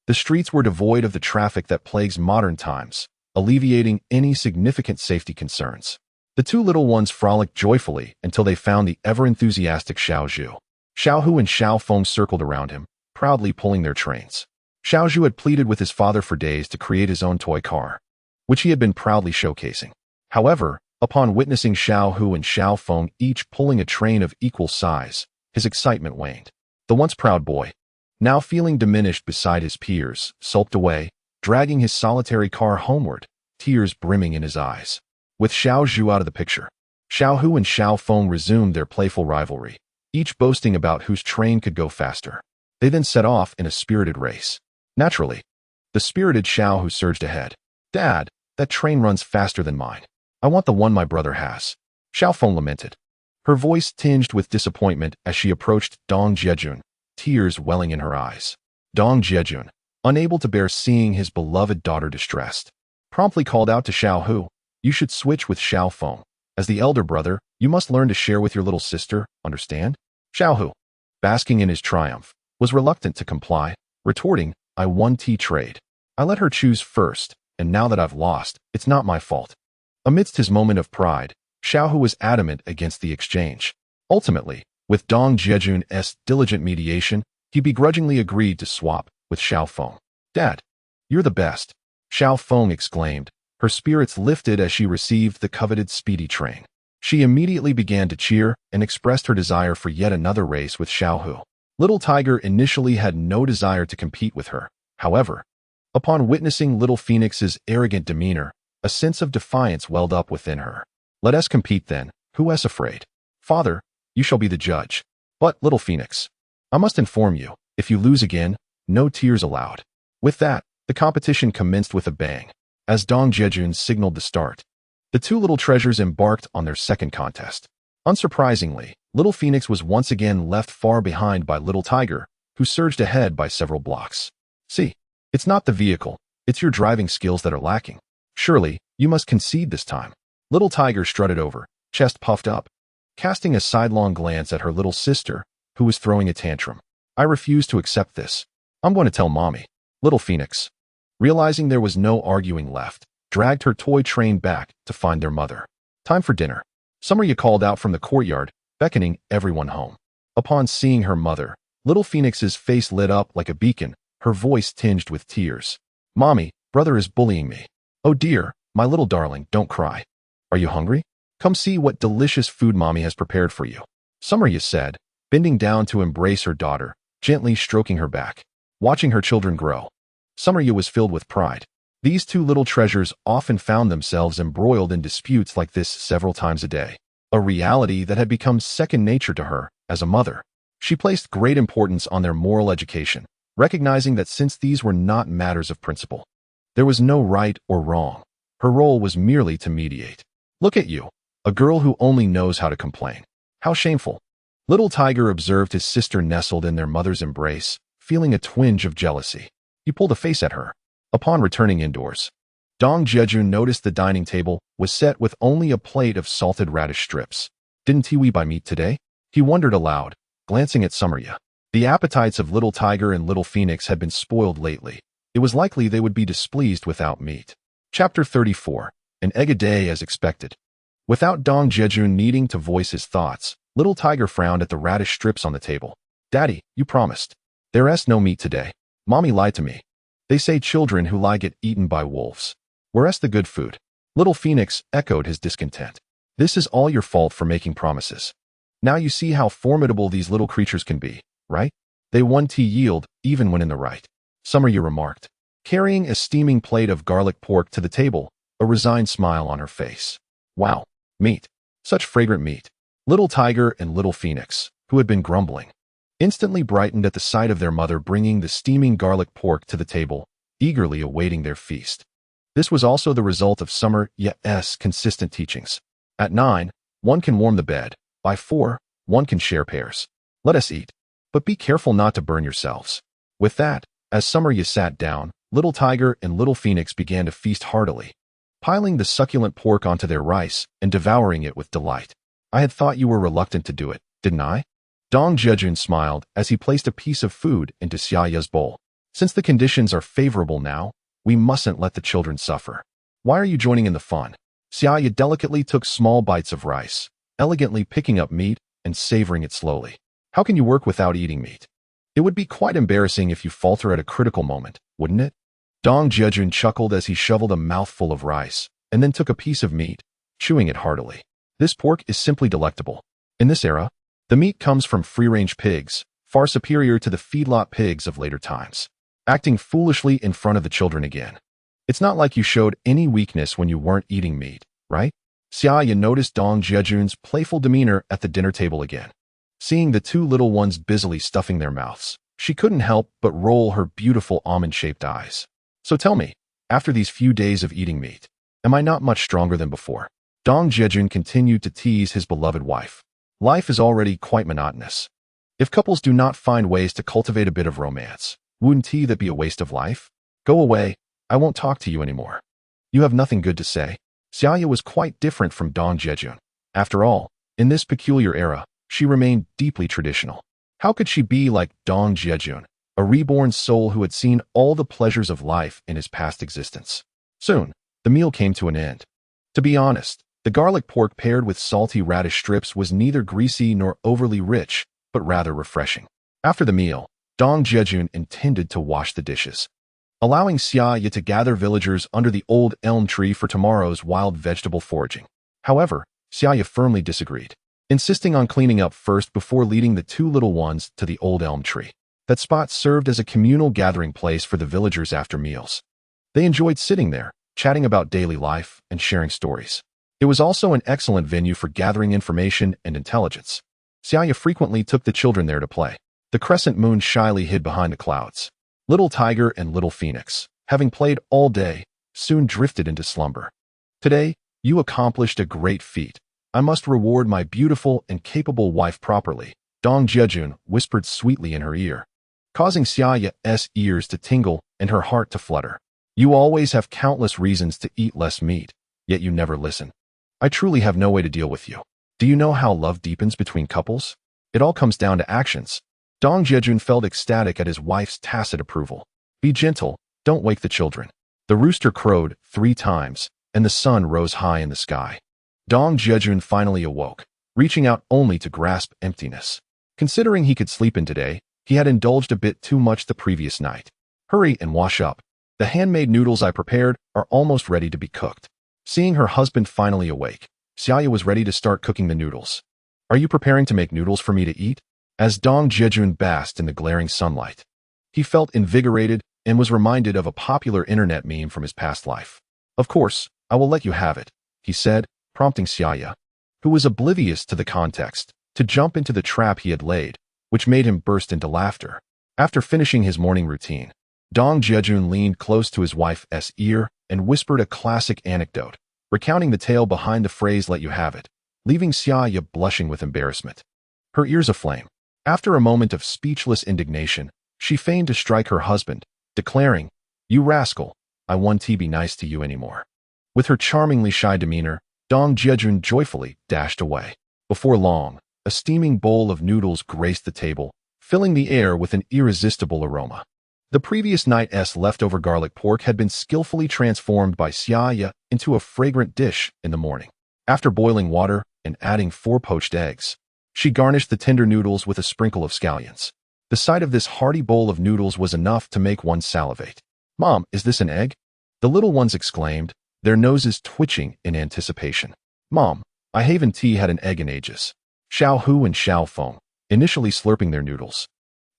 the streets were devoid of the traffic that plagues modern times, alleviating any significant safety concerns. The two little ones frolicked joyfully until they found the ever-enthusiastic Xiao Zhu. Xiao Hu and Xiao Feng circled around him, proudly pulling their trains. Xiao Zhu had pleaded with his father for days to create his own toy car, which he had been proudly showcasing. However, upon witnessing Xiao Hu and Xiao Feng each pulling a train of equal size, his excitement waned. The once proud boy, now feeling diminished beside his peers, sulked away, dragging his solitary car homeward, tears brimming in his eyes. With Xiao Zhu out of the picture, Xiao Hu and Xiao Feng resumed their playful rivalry, each boasting about whose train could go faster. They then set off in a spirited race. Naturally, the spirited Xiao Hu surged ahead. Dad, that train runs faster than mine. I want the one my brother has. Xiao Feng lamented, her voice tinged with disappointment as she approached Dong Jiajun, tears welling in her eyes. Dong Jiajun, unable to bear seeing his beloved daughter distressed, promptly called out to Xiao Hu, you should switch with Xiao Feng. As the elder brother, you must learn to share with your little sister, understand? Xiao Hu, basking in his triumph, was reluctant to comply, retorting, I won trade. I let her choose first, and now that I've lost, it's not my fault. Amidst his moment of pride, Xiao Hu was adamant against the exchange. Ultimately, with Dong Jiajun's diligent mediation, he begrudgingly agreed to swap with Xiao Feng. Dad, you're the best, Xiao Feng exclaimed, her spirits lifted as she received the coveted speedy train. She immediately began to cheer and expressed her desire for yet another race with Xiao Hu. Little Tiger initially had no desire to compete with her. However, upon witnessing Little Phoenix's arrogant demeanor, a sense of defiance welled up within her. Let us compete then, who is afraid? Father, you shall be the judge. But, Little Phoenix, I must inform you, if you lose again, no tears allowed. With that, the competition commenced with a bang. As Dong Jiajun signaled the start, the two little treasures embarked on their second contest. Unsurprisingly, Little Phoenix was once again left far behind by Little Tiger, who surged ahead by several blocks. See, it's not the vehicle, it's your driving skills that are lacking. Surely, you must concede this time. Little Tiger strutted over, chest puffed up, casting a sidelong glance at her little sister, who was throwing a tantrum. I refuse to accept this. I'm going to tell Mommy. Little Phoenix, realizing there was no arguing left, dragged her toy train back to find their mother. Time for dinner. Summerya called out from the courtyard, beckoning everyone home. Upon seeing her mother, Little Phoenix's face lit up like a beacon, her voice tinged with tears. Mommy, brother is bullying me. Oh dear, my little darling, don't cry. Are you hungry? Come see what delicious food Mommy has prepared for you. Summerya said, bending down to embrace her daughter, gently stroking her back. Watching her children grow, Summerya was filled with pride. These two little treasures often found themselves embroiled in disputes like this several times a day, a reality that had become second nature to her as a mother. She placed great importance on their moral education, recognizing that since these were not matters of principle, there was no right or wrong. Her role was merely to mediate. Look at you, a girl who only knows how to complain. How shameful. Little Tiger observed his sister nestled in their mother's embrace, feeling a twinge of jealousy. He pulled a face at her. Upon returning indoors, Dong Jiajun noticed the dining table was set with only a plate of salted radish strips. Didn't we buy meat today? He wondered aloud, glancing at Summerya. The appetites of Little Tiger and Little Phoenix had been spoiled lately. It was likely they would be displeased without meat. Chapter 34. An egg a day as expected. Without Dong Jiajun needing to voice his thoughts, Little Tiger frowned at the radish strips on the table. Daddy, you promised. There's no meat today. Mommy lied to me. They say children who lie get eaten by wolves. Where's the good food? Little Phoenix echoed his discontent. This is all your fault for making promises. Now you see how formidable these little creatures can be, right? They won to yield, even when in the right. Summerya remarked, carrying a steaming plate of garlic pork to the table, a resigned smile on her face. Wow, Meat. Such fragrant meat. Little Tiger and Little Phoenix, who had been grumbling, instantly brightened at the sight of their mother bringing the steaming garlic pork to the table, eagerly awaiting their feast. This was also the result of Xia Ya's consistent teachings. At 9, one can warm the bed. By 4, one can share pears. Let us eat. But be careful not to burn yourselves. With that, as Xia Ya sat down, Little Tiger and Little Phoenix began to feast heartily, piling the succulent pork onto their rice and devouring it with delight. I had thought you were reluctant to do it, didn't I? Jiajun smiled as he placed a piece of food into Xia Ya's bowl. Since the conditions are favorable now, we mustn't let the children suffer. Why are you joining in the fun? Xia Ya delicately took small bites of rice, elegantly picking up meat and savoring it slowly. How can you work without eating meat? It would be quite embarrassing if you falter at a critical moment, wouldn't it? Jiajun chuckled as he shoveled a mouthful of rice and then took a piece of meat, chewing it heartily. This pork is simply delectable. In this era, the meat comes from free-range pigs, far superior to the feedlot pigs of later times. Acting foolishly in front of the children again. It's not like you showed any weakness when you weren't eating meat, right? Xia Ya noticed Jiajun's playful demeanor at the dinner table again. Seeing the two little ones busily stuffing their mouths, she couldn't help but roll her beautiful almond-shaped eyes. So tell me, after these few days of eating meat, am I not much stronger than before? Jiajun continued to tease his beloved wife. Life is already quite monotonous. If couples do not find ways to cultivate a bit of romance, wouldn't that be a waste of life? Go away, I won't talk to you anymore. You have nothing good to say. Xia Ya was quite different from Jiajun. After all, in this peculiar era, she remained deeply traditional. How could she be like Jiajun, a reborn soul who had seen all the pleasures of life in his past existence? Soon, the meal came to an end. To be honest, the garlic pork paired with salty radish strips was neither greasy nor overly rich, but rather refreshing. After the meal, Jiajun intended to wash the dishes, allowing Xia Ya to gather villagers under the old elm tree for tomorrow's wild vegetable foraging. However, Xia Ya firmly disagreed, insisting on cleaning up first before leading the two little ones to the old elm tree. That spot served as a communal gathering place for the villagers after meals. They enjoyed sitting there, chatting about daily life and sharing stories. It was also an excellent venue for gathering information and intelligence. Xia Ya frequently took the children there to play. The crescent moon shyly hid behind the clouds. Little Tiger and Little Phoenix, having played all day, soon drifted into slumber. Today, you accomplished a great feat. I must reward my beautiful and capable wife properly, Jiajun whispered sweetly in her ear, causing Xia Ya's ears to tingle and her heart to flutter. You always have countless reasons to eat less meat, yet you never listen. I truly have no way to deal with you. Do you know how love deepens between couples? It all comes down to actions. Jiajun felt ecstatic at his wife's tacit approval. Be gentle, don't wake the children. The rooster crowed 3 times, and the sun rose high in the sky. Jiajun finally awoke, reaching out only to grasp emptiness. Considering he could sleep in today, he had indulged a bit too much the previous night. Hurry and wash up. The handmade noodles I prepared are almost ready to be cooked. Seeing her husband finally awake, Xia Ya was ready to start cooking the noodles. Are you preparing to make noodles for me to eat? As Jiajun basked in the glaring sunlight, he felt invigorated and was reminded of a popular internet meme from his past life. Of course, I will let you have it, he said, prompting Xia Ya, who was oblivious to the context, to jump into the trap he had laid, which made him burst into laughter. After finishing his morning routine, Jiajun leaned close to his wife's ear and whispered a classic anecdote, recounting the tale behind the phrase "let you have it," leaving Xia Ya blushing with embarrassment. Her ears aflame. After a moment of speechless indignation, she feigned to strike her husband, declaring, "You rascal, I won't be nice to you anymore." With her charmingly shy demeanor, Jiajun joyfully dashed away. Before long, a steaming bowl of noodles graced the table, filling the air with an irresistible aroma. The previous night's leftover garlic pork had been skillfully transformed by Xia Ya into a fragrant dish in the morning. After boiling water and adding 4 poached eggs, she garnished the tender noodles with a sprinkle of scallions. The sight of this hearty bowl of noodles was enough to make one salivate. "Mom, is this an egg?" the little ones exclaimed, their noses twitching in anticipation. "Mom, I haven't had an egg in ages." Xiao Hu and Xiao Feng, initially slurping their noodles,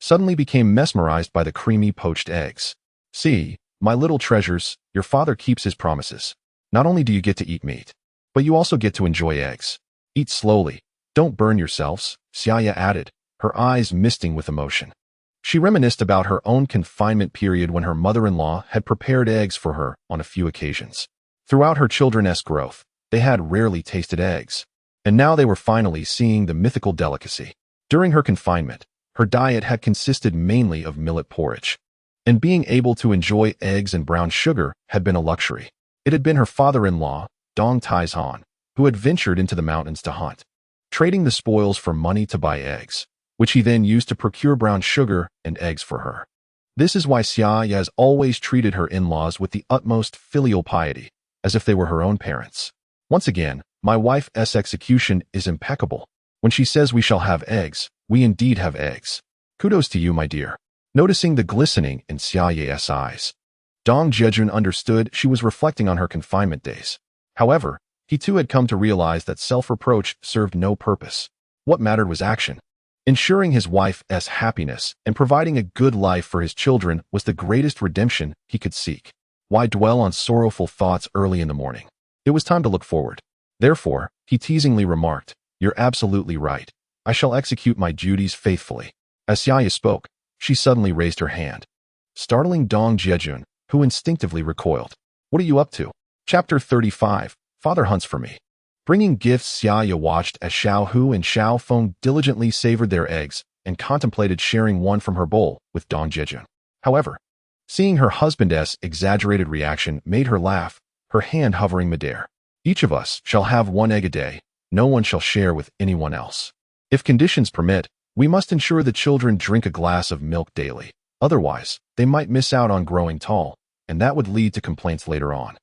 suddenly became mesmerized by the creamy poached eggs. "See, my little treasures, your father keeps his promises. Not only do you get to eat meat, But you also get to enjoy eggs. Eat slowly. Don't burn yourselves, Xia Ya added, her eyes misting with emotion. She reminisced about her own confinement period when her mother-in-law had prepared eggs for her on a few occasions. Throughout her children's growth, they had rarely tasted eggs, and now they were finally seeing the mythical delicacy. During her confinement, her diet had consisted mainly of millet porridge, and being able to enjoy eggs and brown sugar had been a luxury. It had been her father-in-law, Dong Taizhan, who had ventured into the mountains to hunt, trading the spoils for money to buy eggs, which he then used to procure brown sugar and eggs for her. This is why Xia Ya has always treated her in-laws with the utmost filial piety, as if they were her own parents. Once again, my wife's execution is impeccable. When she says we shall have eggs, we indeed have eggs. Kudos to you, my dear. Noticing the glistening in Xia Ya's eyes, Dong Jiajun understood she was reflecting on her confinement days. However, he too had come to realize that self-reproach served no purpose. What mattered was action. Ensuring his wife's happiness and providing a good life for his children was the greatest redemption he could seek. Why dwell on sorrowful thoughts early in the morning? It was time to look forward. Therefore, he teasingly remarked, "You're absolutely right. I shall execute my duties faithfully." As Xia Ya spoke, she suddenly raised her hand, startling Dong Jiajun, who instinctively recoiled. "What are you up to?" Chapter 35, Father Hunts for Me. Bringing gifts, Xia Ya watched as Xiao Hu and Xiao Feng diligently savored their eggs and contemplated sharing one from her bowl with Dong Jiajun. However, seeing her husband's exaggerated reaction made her laugh, her hand hovering midair. "Each of us shall have one egg a day. No one shall share with anyone else. If conditions permit, we must ensure the children drink a glass of milk daily. Otherwise, they might miss out on growing tall, and that would lead to complaints later on."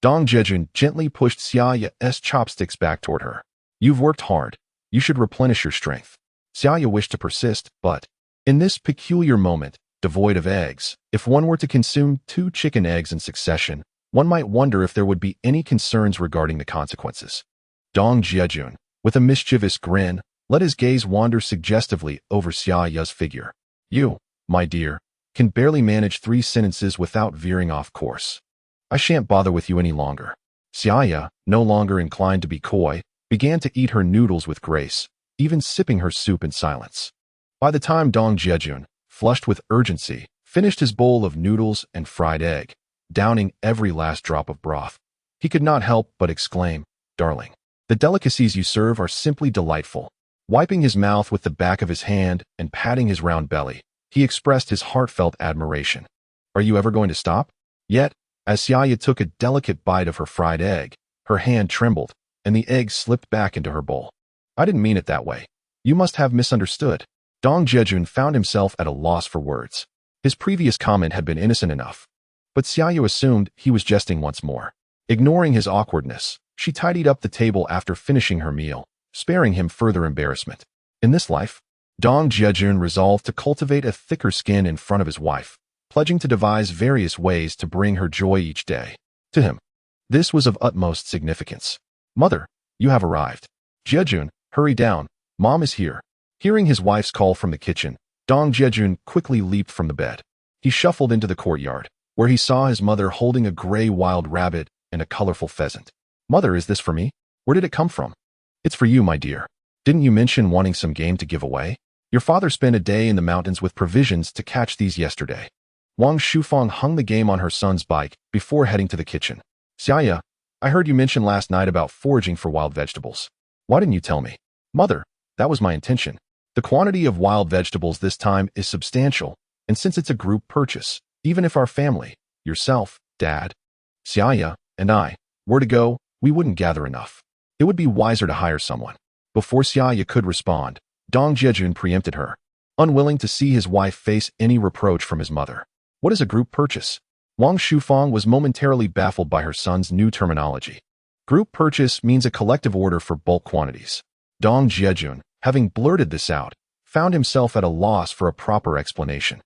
Dong Jiajun gently pushed Xia Ya's chopsticks back toward her. "You've worked hard. You should replenish your strength." Xia Ya wished to persist, but in this peculiar moment, devoid of eggs, if one were to consume 2 chicken eggs in succession, one might wonder if there would be any concerns regarding the consequences. Dong Jiajun, with a mischievous grin, let his gaze wander suggestively over Xia Ya's figure. "You, my dear, can barely manage 3 sentences without veering off course. I shan't bother with you any longer." Xia Ya, no longer inclined to be coy, began to eat her noodles with grace, even sipping her soup in silence. By the time Dong Jiajun, flushed with urgency, finished his bowl of noodles and fried egg, downing every last drop of broth, he could not help but exclaim, "Darling, the delicacies you serve are simply delightful." Wiping his mouth with the back of his hand and patting his round belly, he expressed his heartfelt admiration. "Are you ever going to stop?" Yet, as Xia Ya took a delicate bite of her fried egg, her hand trembled, and the egg slipped back into her bowl. "I didn't mean it that way. You must have misunderstood." Dong Jiajun found himself at a loss for words. His previous comment had been innocent enough, but Xia Ya assumed he was jesting once more. Ignoring his awkwardness, she tidied up the table after finishing her meal, sparing him further embarrassment. In this life, Dong Jiajun resolved to cultivate a thicker skin in front of his wife, pledging to devise various ways to bring her joy each day. To him, this was of utmost significance. "Mother, you have arrived." "Jiajun, hurry down. Mom is here." Hearing his wife's call from the kitchen, Dong Jiajun quickly leaped from the bed. He shuffled into the courtyard, where he saw his mother holding a gray wild rabbit and a colorful pheasant. "Mother, is this for me? Where did it come from?" "It's for you, my dear. Didn't you mention wanting some game to give away? Your father spent a day in the mountains with provisions to catch these yesterday." Wang Shufang hung the game on her son's bike before heading to the kitchen. "Xia Ya, I heard you mention last night about foraging for wild vegetables. Why didn't you tell me?" "Mother, that was my intention. The quantity of wild vegetables this time is substantial, and since it's a group purchase, even if our family, yourself, Dad, Xia Ya, and I, were to go, we wouldn't gather enough. It would be wiser to hire someone." Before Xia Ya could respond, Dong Jiajun preempted her, unwilling to see his wife face any reproach from his mother. "What is a group purchase?" Wang Shufang was momentarily baffled by her son's new terminology. Group purchase means a collective order for bulk quantities. Dong Jiajun, having blurted this out, found himself at a loss for a proper explanation.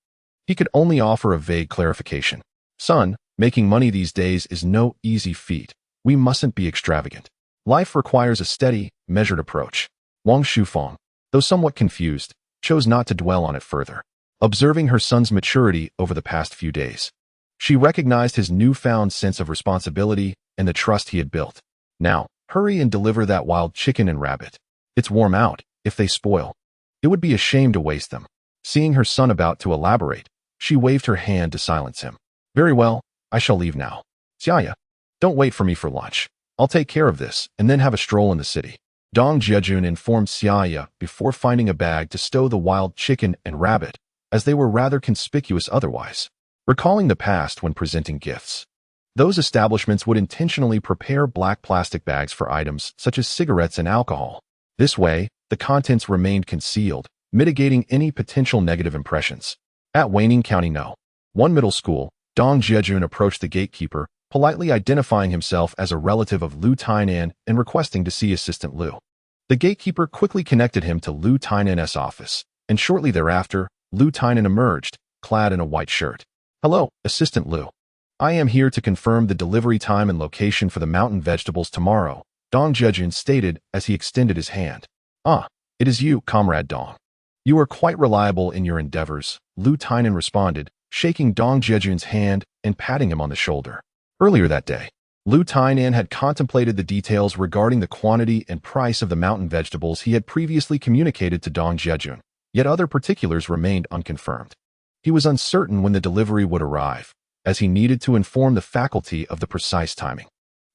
He could only offer a vague clarification. "Son, making money these days is no easy feat. We mustn't be extravagant. Life requires a steady, measured approach." Wang Shufang, though somewhat confused, chose not to dwell on it further. Observing her son's maturity over the past few days, she recognized his newfound sense of responsibility and the trust he had built. Now, Hurry and deliver that wild chicken and rabbit. It's warm out. If they spoil, it would be a shame to waste them. Seeing her son about to elaborate, she waved her hand to silence him. Very well, I shall leave now. Xia Ya, don't wait for me for lunch. I'll take care of this and then have a stroll in the city. Dong Jiajun informed Xia Ya before finding a bag to stow the wild chicken and rabbit, as they were rather conspicuous otherwise. Recalling the past when presenting gifts, those establishments would intentionally prepare black plastic bags for items such as cigarettes and alcohol. This way, the contents remained concealed, mitigating any potential negative impressions. At Waning County No. 1 Middle School, Dong Jiajun approached the gatekeeper, politely identifying himself as a relative of Lu Tainan and requesting to see Assistant Lu. The gatekeeper quickly connected him to Lu Tainan's office, and shortly thereafter, Lu Tainan emerged, clad in a white shirt. Hello, Assistant Lu. I am here to confirm the delivery time and location for the mountain vegetables tomorrow, Dong Jiajun stated as he extended his hand. Ah, it is you, Comrade Dong. You are quite reliable in your endeavors, Lu Tainan responded, shaking Dong Jiajun's hand and patting him on the shoulder. Earlier that day, Lu Tainan had contemplated the details regarding the quantity and price of the mountain vegetables he had previously communicated to Dong Jiajun, yet other particulars remained unconfirmed. He was uncertain when the delivery would arrive, as he needed to inform the faculty of the precise timing.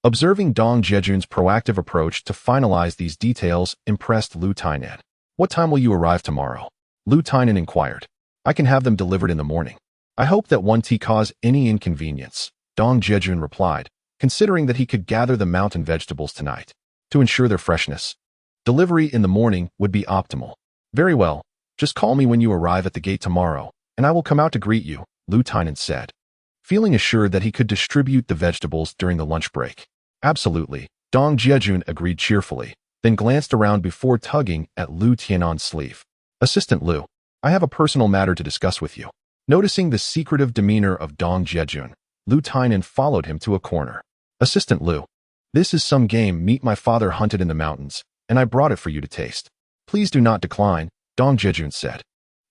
Observing Dong Jiajun's proactive approach to finalize these details impressed Lu Tainan. What time will you arrive tomorrow? Lu Tainan inquired. I can have them delivered in the morning. I hope that won't cause any inconvenience, Dong Jiajun replied, considering that he could gather the mountain vegetables tonight to ensure their freshness. Delivery in the morning would be optimal. Very well, just call me when you arrive at the gate tomorrow, and I will come out to greet you, Lu Tainan said, feeling assured that he could distribute the vegetables during the lunch break. Absolutely, Dong Jiajun agreed cheerfully, then glanced around before tugging at Lu Tianan's sleeve. Assistant Lu, I have a personal matter to discuss with you. Noticing the secretive demeanor of Dong Jiajun, Lu Tainan followed him to a corner. Assistant Lu, this is some game meat my father hunted in the mountains, and I brought it for you to taste. Please do not decline, Dong Jiajun said,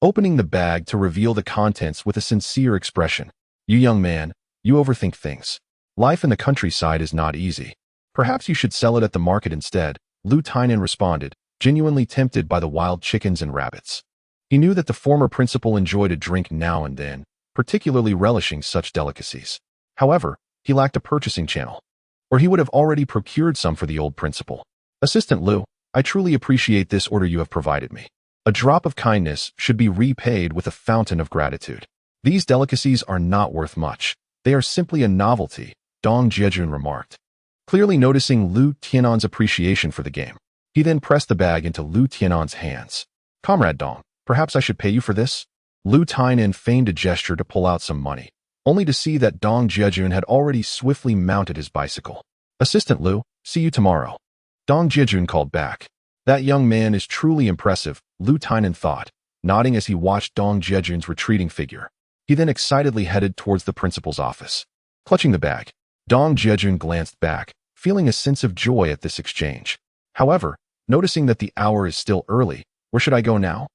opening the bag to reveal the contents with a sincere expression. You young man, you overthink things. Life in the countryside is not easy. Perhaps you should sell it at the market instead, Lu Tainan responded, genuinely tempted by the wild chickens and rabbits. He knew that the former principal enjoyed a drink now and then, particularly relishing such delicacies. However, he lacked a purchasing channel, or he would have already procured some for the old principal. Assistant Lu, I truly appreciate this order you have provided me. A drop of kindness should be repaid with a fountain of gratitude. These delicacies are not worth much. They are simply a novelty, Dong Jiajun remarked, clearly noticing Lu Tianan's appreciation for the game. He then pressed the bag into Lu Tianan's hands. Comrade Dong, perhaps I should pay you for this? Lu Tainan feigned a gesture to pull out some money, only to see that Dong Jiajun had already swiftly mounted his bicycle. Assistant Lu, see you tomorrow. Dong Jiajun called back. That young man is truly impressive, Lu Tainan thought, nodding as he watched Dong Jiajun's retreating figure. He then excitedly headed towards the principal's office. Clutching the bag, Dong Jiajun glanced back, feeling a sense of joy at this exchange. However, noticing that the hour is still early, where should I go now?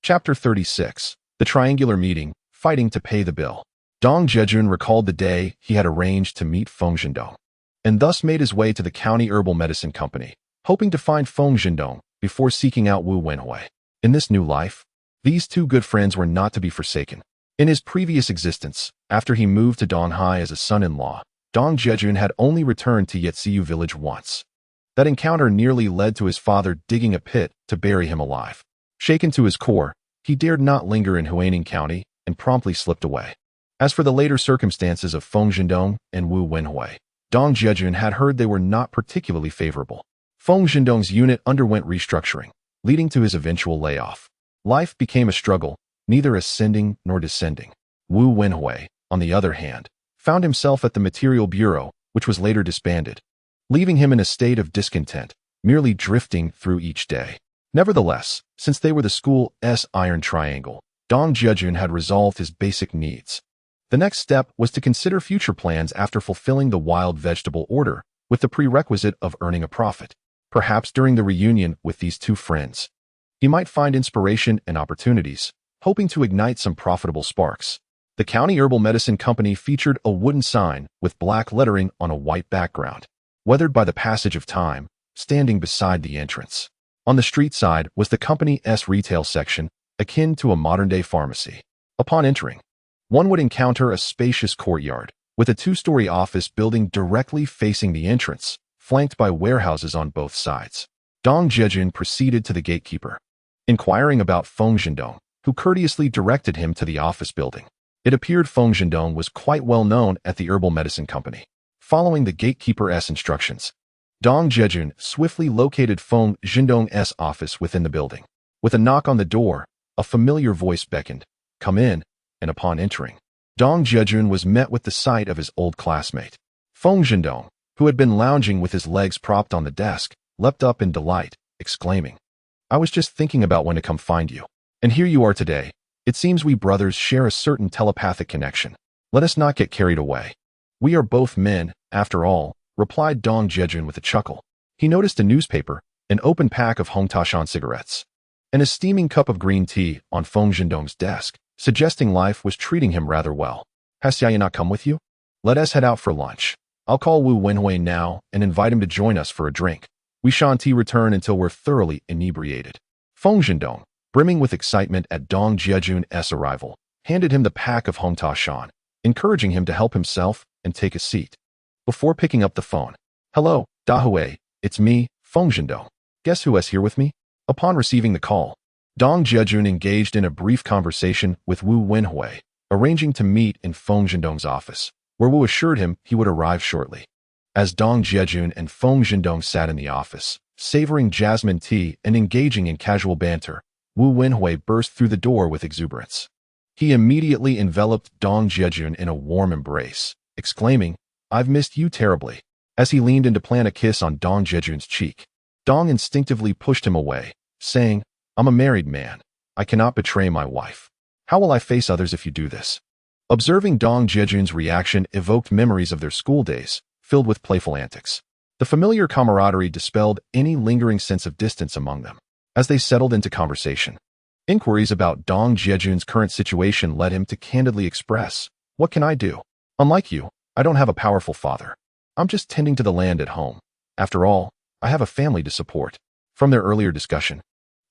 Chapter 36. The Triangular Meeting, Fighting to Pay the Bill. Dong Jiajun recalled the day he had arranged to meet Feng Zhendong, and thus made his way to the County Herbal Medicine Company, hoping to find Feng Zhendong before seeking out Wu Wenhui. In this new life, these two good friends were not to be forsaken. In his previous existence, after he moved to Donghai as a son-in-law, Dong Jiajun had only returned to Yetsiu village once. That encounter nearly led to his father digging a pit to bury him alive. Shaken to his core, he dared not linger in Huaining County and promptly slipped away. As for the later circumstances of Feng Zhendong and Wu Wenhui, Dong Jiajun had heard they were not particularly favorable. Feng Zhendong's unit underwent restructuring, leading to his eventual layoff. Life became a struggle, neither ascending nor descending. Wu Wenhui, on the other hand, found himself at the Material Bureau, which was later disbanded, leaving him in a state of discontent, merely drifting through each day. Nevertheless, since they were the school's iron triangle, Dong Jiajun had resolved his basic needs. The next step was to consider future plans after fulfilling the wild vegetable order, with the prerequisite of earning a profit. Perhaps during the reunion with these two friends, he might find inspiration and opportunities, hoping to ignite some profitable sparks. The County Herbal Medicine Company featured a wooden sign with black lettering on a white background. Weathered by the passage of time, standing beside the entrance. On the street side was the company's retail section, akin to a modern-day pharmacy. Upon entering, one would encounter a spacious courtyard, with a two-story office building directly facing the entrance, flanked by warehouses on both sides. Dong Jiajun proceeded to the gatekeeper, inquiring about Feng Zhendong, who courteously directed him to the office building. It appeared Feng Zhendong was quite well known at the herbal medicine company. Following the gatekeeper's instructions, Dong Jiajun swiftly located Feng Zhendong's office within the building. With a knock on the door, a familiar voice beckoned, "Come in," and upon entering, Dong Jiajun was met with the sight of his old classmate. Feng Zhendong, who had been lounging with his legs propped on the desk, leapt up in delight, exclaiming, "I was just thinking about when to come find you. And here you are today. It seems we brothers share a certain telepathic connection. Let us not get carried away. We are both men, after all," replied Dong Jiajun with a chuckle. He noticed a newspaper, an open pack of Hongtashan cigarettes, and a steaming cup of green tea on Feng Zhendong's desk, suggesting life was treating him rather well. "Has Xia Ya not come with you? Let us head out for lunch. I'll call Wu Wenhui now and invite him to join us for a drink. We shan't return until we're thoroughly inebriated." Feng Zhendong, brimming with excitement at Dong Jiajun's arrival, handed him the pack of Hongtashan, encouraging him to help himself and take a seat. Before picking up the phone, "Hello, Dahui, it's me, Feng Zhendong. Guess who is here with me?" Upon receiving the call, Dong Jiajun engaged in a brief conversation with Wu Wenhui, arranging to meet in Feng Zhendong's office, where Wu assured him he would arrive shortly. As Dong Jiajun and Feng Zhendong sat in the office, savoring jasmine tea and engaging in casual banter, Wu Wenhui burst through the door with exuberance. He immediately enveloped Dong Jiajun in a warm embrace, exclaiming, "I've missed you terribly." As he leaned in to plant a kiss on Dong Jiajun's cheek, Dong instinctively pushed him away, saying, "I'm a married man. I cannot betray my wife. How will I face others if you do this?" Observing Dong Jiajun's reaction evoked memories of their school days, filled with playful antics. The familiar camaraderie dispelled any lingering sense of distance among them. As they settled into conversation, inquiries about Dong Jiajun's current situation led him to candidly express, "What can I do? Unlike you, I don't have a powerful father. I'm just tending to the land at home. After all, I have a family to support." From their earlier discussion,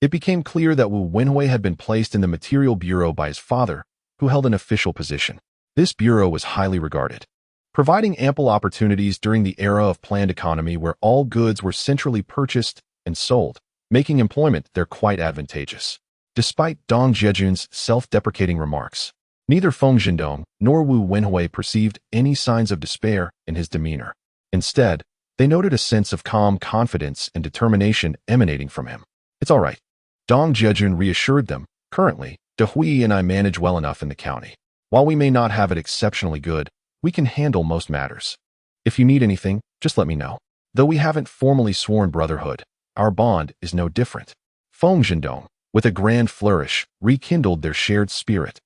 it became clear that Wu Wenhui had been placed in the Material Bureau by his father, who held an official position. This bureau was highly regarded, providing ample opportunities during the era of planned economy where all goods were centrally purchased and sold, making employment there quite advantageous. Despite Dong Jiajun's self-deprecating remarks, neither Feng Zhendong nor Wu Wenhui perceived any signs of despair in his demeanor. Instead, they noted a sense of calm confidence and determination emanating from him. "It's all right," Dong Jiajun reassured them. "Currently, Dahui and I manage well enough in the county. While we may not have it exceptionally good, we can handle most matters. If you need anything, just let me know. Though we haven't formally sworn brotherhood, our bond is no different." Feng Zhendong, with a grand flourish, rekindled their shared spirit.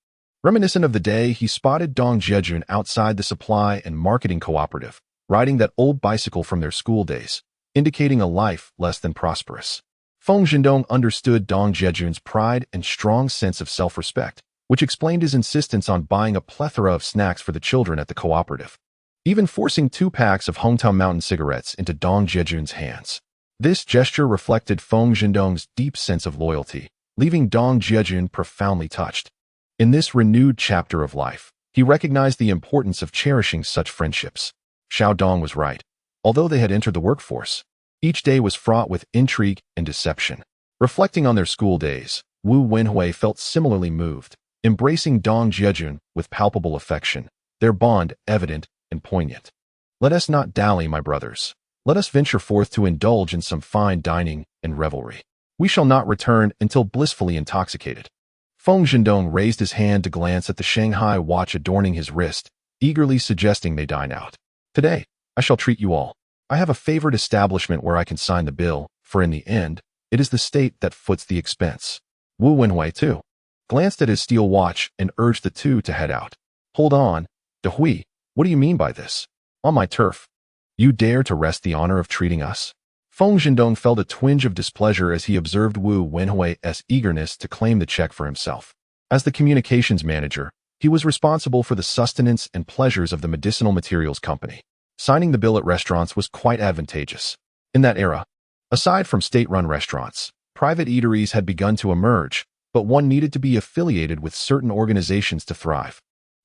Reminiscent of the day he spotted Dong Jiajun outside the supply and marketing cooperative, riding that old bicycle from their school days, indicating a life less than prosperous. Feng Zhendong understood Dong Jiajun's pride and strong sense of self-respect, which explained his insistence on buying a plethora of snacks for the children at the cooperative, even forcing 2 packs of Hometown Mountain cigarettes into Dong Jiajun's hands. This gesture reflected Feng Zhendong's deep sense of loyalty, leaving Dong Jiajun profoundly touched. In this renewed chapter of life, he recognized the importance of cherishing such friendships. Xiao Dong was right. Although they had entered the workforce, each day was fraught with intrigue and deception. Reflecting on their school days, Wu Wenhui felt similarly moved, embracing Dong Jiajun with palpable affection, their bond evident and poignant. "Let us not dally, my brothers. Let us venture forth to indulge in some fine dining and revelry. We shall not return until blissfully intoxicated." Feng Zhendong raised his hand to glance at the Shanghai watch adorning his wrist, eagerly suggesting they dine out. "Today, I shall treat you all. I have a favored establishment where I can sign the bill, for in the end, it is the state that foots the expense." Wu Wenhui, too, glanced at his steel watch and urged the two to head out. "Hold on, Dahui, what do you mean by this? On my turf, you dare to wrest the honor of treating us?" Feng Zhendong felt a twinge of displeasure as he observed Wu Wenhui's eagerness to claim the check for himself. As the communications manager, he was responsible for the sustenance and pleasures of the medicinal materials company. Signing the bill at restaurants was quite advantageous. In that era, Aside from state-run restaurants, private eateries had begun to emerge, but one needed to be affiliated with certain organizations to thrive.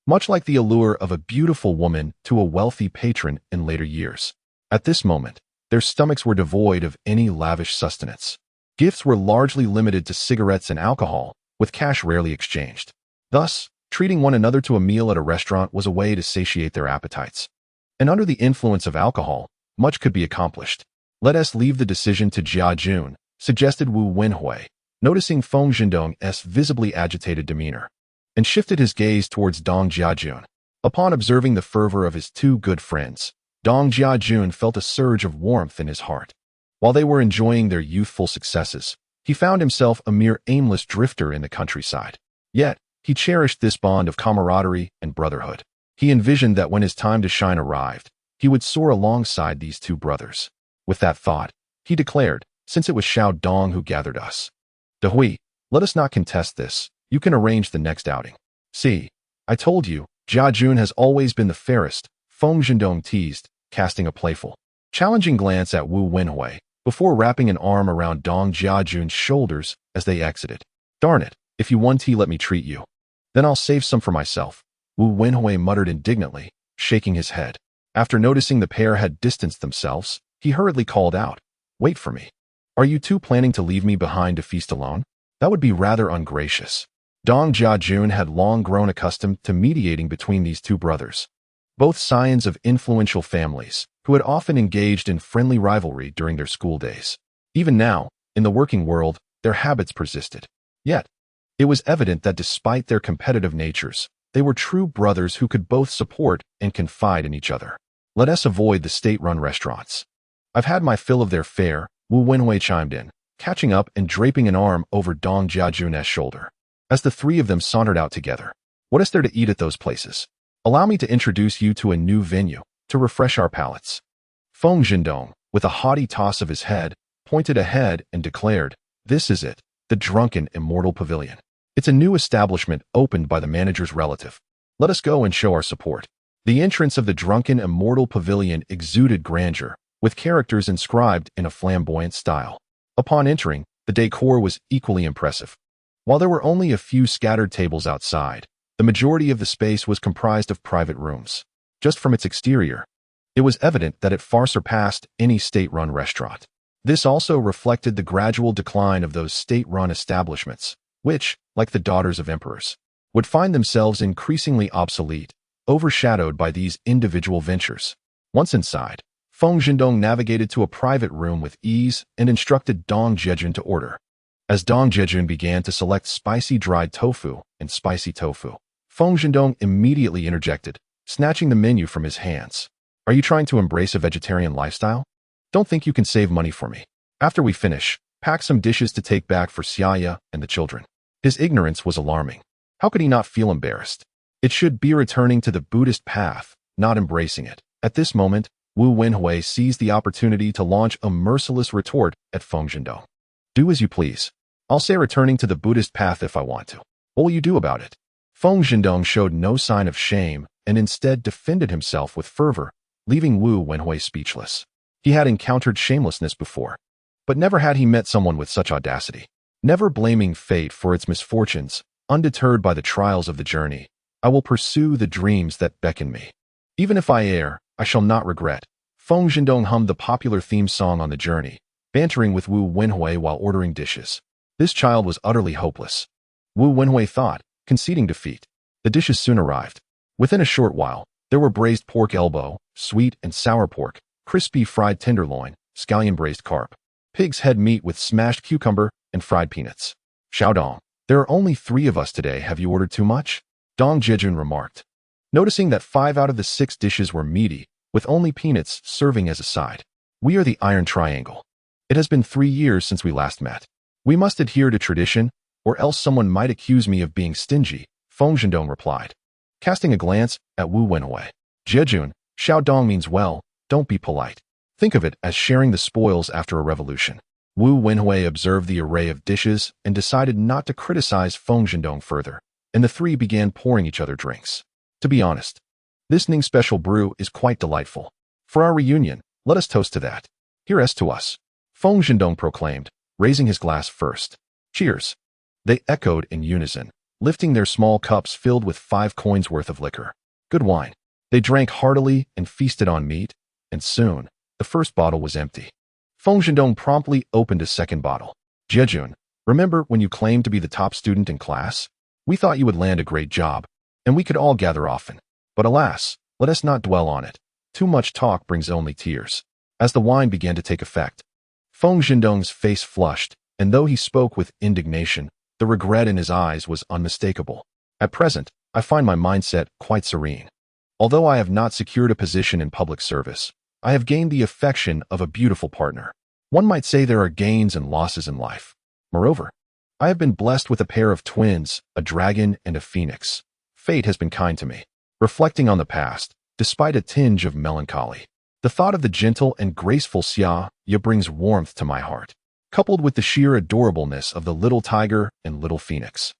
Much like the allure of a beautiful woman to a wealthy patron in later years. At this moment, their stomachs were devoid of any lavish sustenance. Gifts were largely limited to cigarettes and alcohol, with cash rarely exchanged. Thus, treating one another to a meal at a restaurant was a way to satiate their appetites. And under the influence of alcohol, much could be accomplished. Let us leave the decision to Jiajun, suggested Wu Wenhui, noticing Feng Zhendong's visibly agitated demeanor, and shifted his gaze towards Dong Jiajun. Upon observing the fervor of his two good friends, Dong Jiajun felt a surge of warmth in his heart. While they were enjoying their youthful successes, he found himself a mere aimless drifter in the countryside. Yet, he cherished this bond of camaraderie and brotherhood. He envisioned that when his time to shine arrived, he would soar alongside these two brothers. With that thought, he declared, since it was Xiao Dong who gathered us. Dehui, let us not contest this. You can arrange the next outing. See, I told you, Jiajun has always been the fairest, Feng Zhendong teased, casting a playful, challenging glance at Wu Wenhui, before wrapping an arm around Dong Jiajun's shoulders as they exited. Darn it, if you want tea, let me treat you. Then I'll save some for myself, Wu Wenhui muttered indignantly, shaking his head. After noticing the pair had distanced themselves, he hurriedly called out, Wait for me. Are you two planning to leave me behind to feast alone? That would be rather ungracious. Dong Jiajun had long grown accustomed to mediating between these two brothers, both scions of influential families, who had often engaged in friendly rivalry during their school days. Even now, in the working world, their habits persisted. Yet, it was evident that despite their competitive natures, they were true brothers who could both support and confide in each other. Let us avoid the state-run restaurants. I've had my fill of their fare, Wu Wenhui chimed in, catching up and draping an arm over Dong Jiajun's shoulder. As the three of them sauntered out together, what is there to eat at those places? Allow me to introduce you to a new venue, to refresh our palates. Feng Zhendong, with a haughty toss of his head, pointed ahead and declared, This is it, the Drunken Immortal Pavilion. It's a new establishment opened by the manager's relative. Let us go and show our support. The entrance of the Drunken Immortal Pavilion exuded grandeur, with characters inscribed in a flamboyant style. Upon entering, the decor was equally impressive. While there were only a few scattered tables outside, the majority of the space was comprised of private rooms. Just from its exterior, it was evident that it far surpassed any state-run restaurant. This also reflected the gradual decline of those state-run establishments, which, like the daughters of emperors, would find themselves increasingly obsolete, overshadowed by these individual ventures. Once inside, Feng Zhendong navigated to a private room with ease and instructed Dong Jiajun to order. As Dong Jiajun began to select spicy dried tofu and spicy tofu, Feng Zhendong immediately interjected, snatching the menu from his hands. Are you trying to embrace a vegetarian lifestyle? Don't think you can save money for me. After we finish, pack some dishes to take back for Xia Ya and the children. His ignorance was alarming. How could he not feel embarrassed? It should be returning to the Buddhist path, not embracing it. At this moment, Wu Wenhui seized the opportunity to launch a merciless retort at Feng Zhendong. Do as you please. I'll say returning to the Buddhist path if I want to. What will you do about it? Feng Zhendong showed no sign of shame and instead defended himself with fervor, leaving Wu Wenhui speechless. He had encountered shamelessness before, but never had he met someone with such audacity. Never blaming fate for its misfortunes, undeterred by the trials of the journey, I will pursue the dreams that beckon me. Even if I err, I shall not regret. Feng Zhendong hummed the popular theme song on the journey, bantering with Wu Wenhui while ordering dishes. This child was utterly hopeless. Wu Wenhui thought, conceding defeat. The dishes soon arrived. Within a short while, there were braised pork elbow, sweet and sour pork, crispy fried tenderloin, scallion braised carp, pig's head meat with smashed cucumber, and fried peanuts. Xiao Dong, there are only 3 of us today. Have you ordered too much? Dong Jiajun remarked, noticing that 5 out of the 6 dishes were meaty, with only peanuts serving as a side. We are the Iron Triangle. It has been 3 years since we last met. We must adhere to tradition, or else someone might accuse me of being stingy, Feng Zhendong replied, casting a glance at Wu Wenhui. Jiajun, Xiao Dong means well, don't be polite. Think of it as sharing the spoils after a revolution. Wu Wenhui observed the array of dishes and decided not to criticize Feng Zhendong further, and the 3 began pouring each other drinks. To be honest, this Ning special brew is quite delightful. For our reunion, let us toast to that. Here's to us. Feng Zhendong proclaimed, raising his glass first. Cheers. They echoed in unison, lifting their small cups filled with 5 coins worth of liquor. Good wine. They drank heartily and feasted on meat, and soon, the first bottle was empty. Feng Zhendong promptly opened a second bottle. Jiajun, remember when you claimed to be the top student in class? We thought you would land a great job, and we could all gather often. But alas, let us not dwell on it. Too much talk brings only tears. As the wine began to take effect, Feng Zhendong's face flushed, and though he spoke with indignation, the regret in his eyes was unmistakable. At present, I find my mindset quite serene. Although I have not secured a position in public service, I have gained the affection of a beautiful partner. One might say there are gains and losses in life. Moreover, I have been blessed with a pair of twins, a dragon and a phoenix. Fate has been kind to me. Reflecting on the past, despite a tinge of melancholy, the thought of the gentle and graceful Xia Ya brings warmth to my heart, coupled with the sheer adorableness of the little tiger and little phoenix.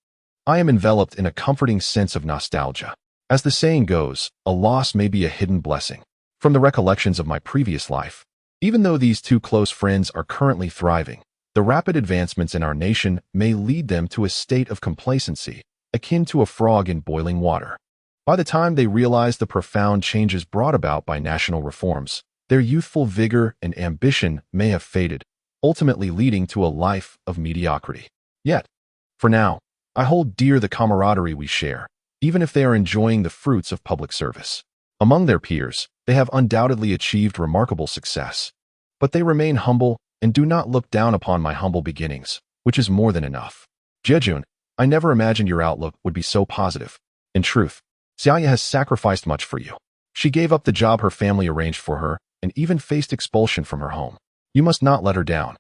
I am enveloped in a comforting sense of nostalgia. As the saying goes, a loss may be a hidden blessing. From the recollections of my previous life, even though these two close friends are currently thriving, the rapid advancements in our nation may lead them to a state of complacency, akin to a frog in boiling water. By the time they realize the profound changes brought about by national reforms, their youthful vigor and ambition may have faded, ultimately leading to a life of mediocrity. Yet, for now, I hold dear the camaraderie we share, even if they are enjoying the fruits of public service. Among their peers, they have undoubtedly achieved remarkable success. But they remain humble and do not look down upon my humble beginnings, which is more than enough. Jiajun, I never imagined your outlook would be so positive. In truth, Xia Ya has sacrificed much for you. She gave up the job her family arranged for her and even faced expulsion from her home. You must not let her down,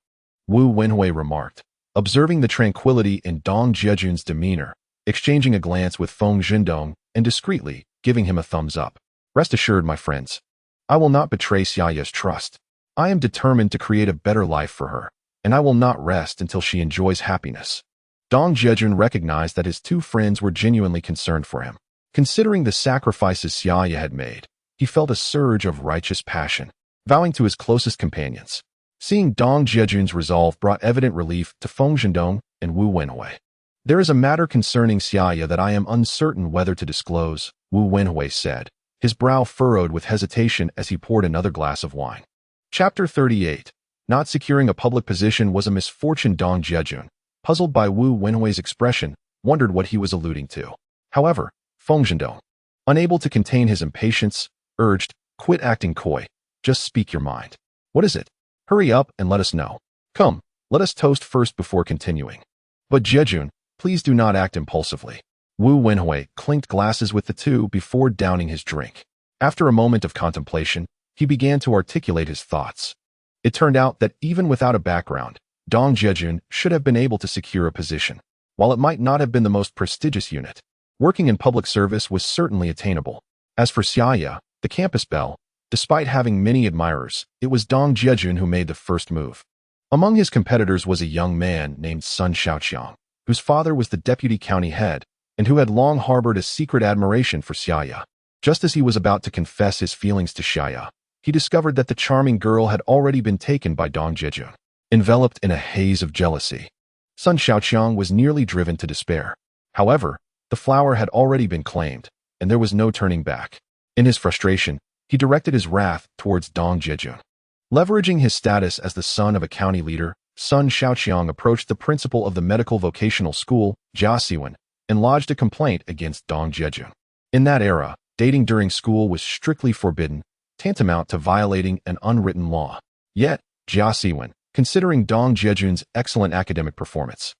Wu Wenhui remarked, observing the tranquility in Dong Jiajun's demeanor, exchanging a glance with Feng Zhendong and discreetly giving him a thumbs up. Rest assured, my friends, I will not betray Xia Ya's trust. I am determined to create a better life for her, and I will not rest until she enjoys happiness. Dong Jiajun recognized that his two friends were genuinely concerned for him. Considering the sacrifices Xia Ya had made, he felt a surge of righteous passion, vowing to his closest companions. Seeing Dong Jiajun's resolve brought evident relief to Feng Zhendong and Wu Wenhui. There is a matter concerning Xia Ya that I am uncertain whether to disclose, Wu Wenhui said, his brow furrowed with hesitation as he poured another glass of wine. Chapter 38. Not securing a public position was a misfortune. Dong Jiajun, puzzled by Wu Wenhui's expression, wondered what he was alluding to. However, Feng Zhendong, unable to contain his impatience, urged, quit acting coy. Just speak your mind. What is it? Hurry up and let us know. Come, let us toast first before continuing. But Jiajun, please do not act impulsively. Wu Wenhui clinked glasses with the two before downing his drink. After a moment of contemplation, he began to articulate his thoughts. It turned out that even without a background, Dong Jiajun should have been able to secure a position. While it might not have been the most prestigious unit, working in public service was certainly attainable. As for Xia Ya, the campus belle, despite having many admirers, it was Dong Jiajun who made the first move. Among his competitors was a young man named Sun Shaoqiang, whose father was the deputy county head, and who had long harbored a secret admiration for Xia Ya. Just as he was about to confess his feelings to Xia Ya, he discovered that the charming girl had already been taken by Dong Jiajun. Enveloped in a haze of jealousy, Sun Shaoqiang was nearly driven to despair. However, the flower had already been claimed, and there was no turning back. In his frustration, he directed his wrath towards Dong Jiajun. Leveraging his status as the son of a county leader, Sun Shaoqiang approached the principal of the medical vocational school, Jiajun, and lodged a complaint against Dong Jiajun. In that era, dating during school was strictly forbidden, tantamount to violating an unwritten law. Yet, Jiajun, considering Dong Jiajun's excellent academic performance,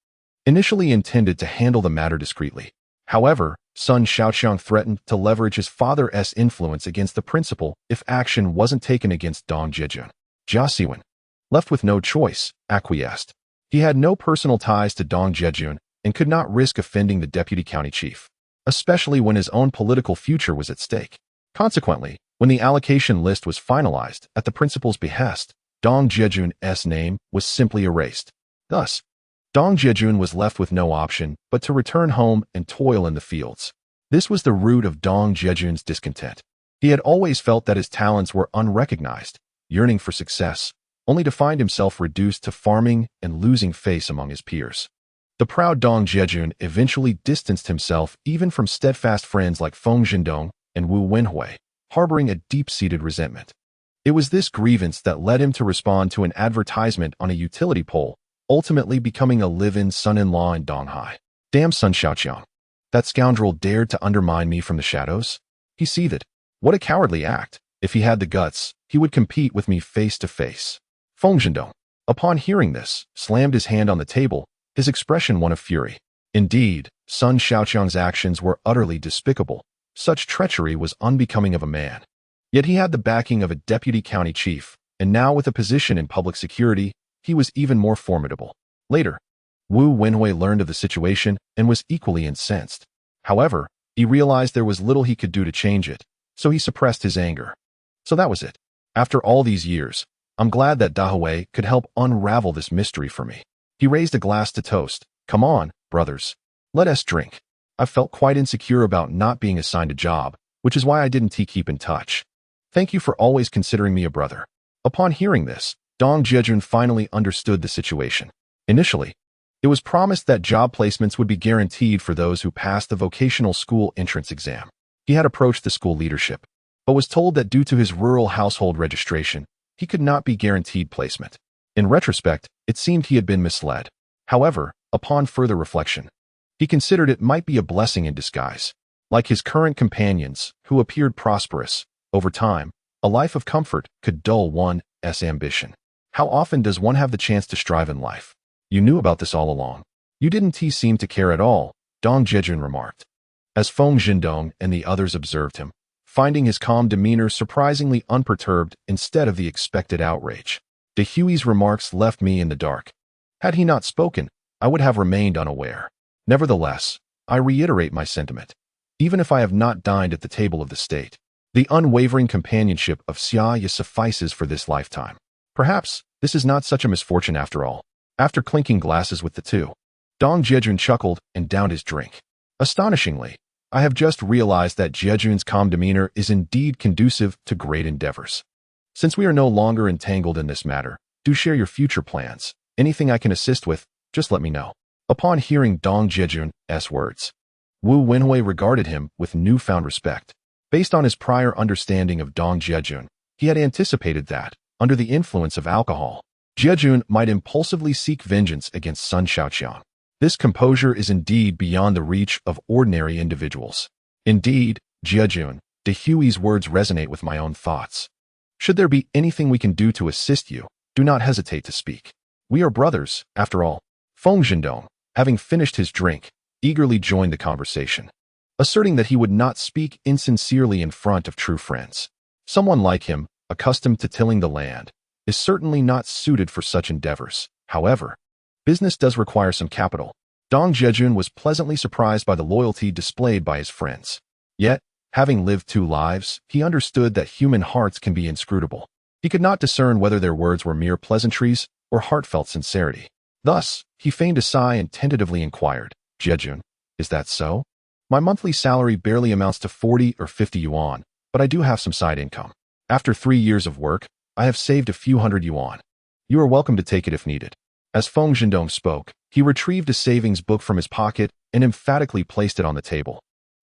initially intended to handle the matter discreetly. However, Sun Shaoqiang threatened to leverage his father's influence against the principal if action wasn't taken against Dong Jiajun. Jiajun, left with no choice, acquiesced. He had no personal ties to Dong Jiajun and could not risk offending the deputy county chief, especially when his own political future was at stake. Consequently, when the allocation list was finalized at the principal's behest, Dong Jiajun's name was simply erased. Thus, Dong Jiajun was left with no option but to return home and toil in the fields. This was the root of Dong Jiajun's discontent. He had always felt that his talents were unrecognized. Yearning for success, only to find himself reduced to farming and losing face among his peers. The proud Dong Jiajun eventually distanced himself even from steadfast friends like Feng Zhendong and Wu Wenhui, harboring a deep-seated resentment. It was this grievance that led him to respond to an advertisement on a utility pole, ultimately becoming a live-in son-in-law in Donghai. Damn Sun Xiaoqiang. That scoundrel dared to undermine me from the shadows? He seethed. What a cowardly act. If he had the guts, he would compete with me face to face. Feng Zhendong, upon hearing this, slammed his hand on the table, his expression one of fury. Indeed, Sun Xiaoqiang's actions were utterly despicable. Such treachery was unbecoming of a man. Yet he had the backing of a deputy county chief, and now with a position in public security, he was even more formidable. Later, Wu Wenhui learned of the situation and was equally incensed. However, he realized there was little he could do to change it, so he suppressed his anger. So that was it. After all these years, I'm glad that Dahui could help unravel this mystery for me. He raised a glass to toast. Come on, brothers. Let us drink. I felt quite insecure about not being assigned a job, which is why I didn't keep in touch. Thank you for always considering me a brother. Upon hearing this, Dong Jiajun finally understood the situation. Initially, it was promised that job placements would be guaranteed for those who passed the vocational school entrance exam. He had approached the school leadership, but was told that due to his rural household registration, he could not be guaranteed placement. In retrospect, it seemed he had been misled. However, upon further reflection, he considered it might be a blessing in disguise. Like his current companions, who appeared prosperous, over time, a life of comfort could dull one's ambition. How often does one have the chance to strive in life? You knew about this all along. You didn't seem to care at all, Dong Jiajun remarked. As Feng Zhendong and the others observed him, finding his calm demeanor surprisingly unperturbed instead of the expected outrage. De Huey's remarks left me in the dark. Had he not spoken, I would have remained unaware. Nevertheless, I reiterate my sentiment. Even if I have not dined at the table of the state, the unwavering companionship of Xia Ya suffices for this lifetime. Perhaps this is not such a misfortune after all. After clinking glasses with the two, Dong Jiajun chuckled and downed his drink. Astonishingly, I have just realized that Jiajun's calm demeanor is indeed conducive to great endeavors. Since we are no longer entangled in this matter, do share your future plans. Anything I can assist with, just let me know. Upon hearing Dong Jiajun's words, Wu Wenhui regarded him with newfound respect. Based on his prior understanding of Dong Jiajun, he had anticipated that, under the influence of alcohol, Jiajun might impulsively seek vengeance against Sun Xiaoqiang. This composure is indeed beyond the reach of ordinary individuals. Indeed, Jiajun, De Huey's words resonate with my own thoughts. Should there be anything we can do to assist you, do not hesitate to speak. We are brothers, after all. Feng Zhendong, having finished his drink, eagerly joined the conversation, asserting that he would not speak insincerely in front of true friends. Someone like him, accustomed to tilling the land, is certainly not suited for such endeavors. However, business does require some capital. Dong Jiajun was pleasantly surprised by the loyalty displayed by his friends. Yet, having lived 2 lives, he understood that human hearts can be inscrutable. He could not discern whether their words were mere pleasantries or heartfelt sincerity. Thus, he feigned a sigh and tentatively inquired, Jiajun, is that so? My monthly salary barely amounts to 40 or 50 yuan, but I do have some side income. After 3 years of work, I have saved a few hundred yuan. You are welcome to take it if needed. As Feng Zhendong spoke, he retrieved a savings book from his pocket and emphatically placed it on the table.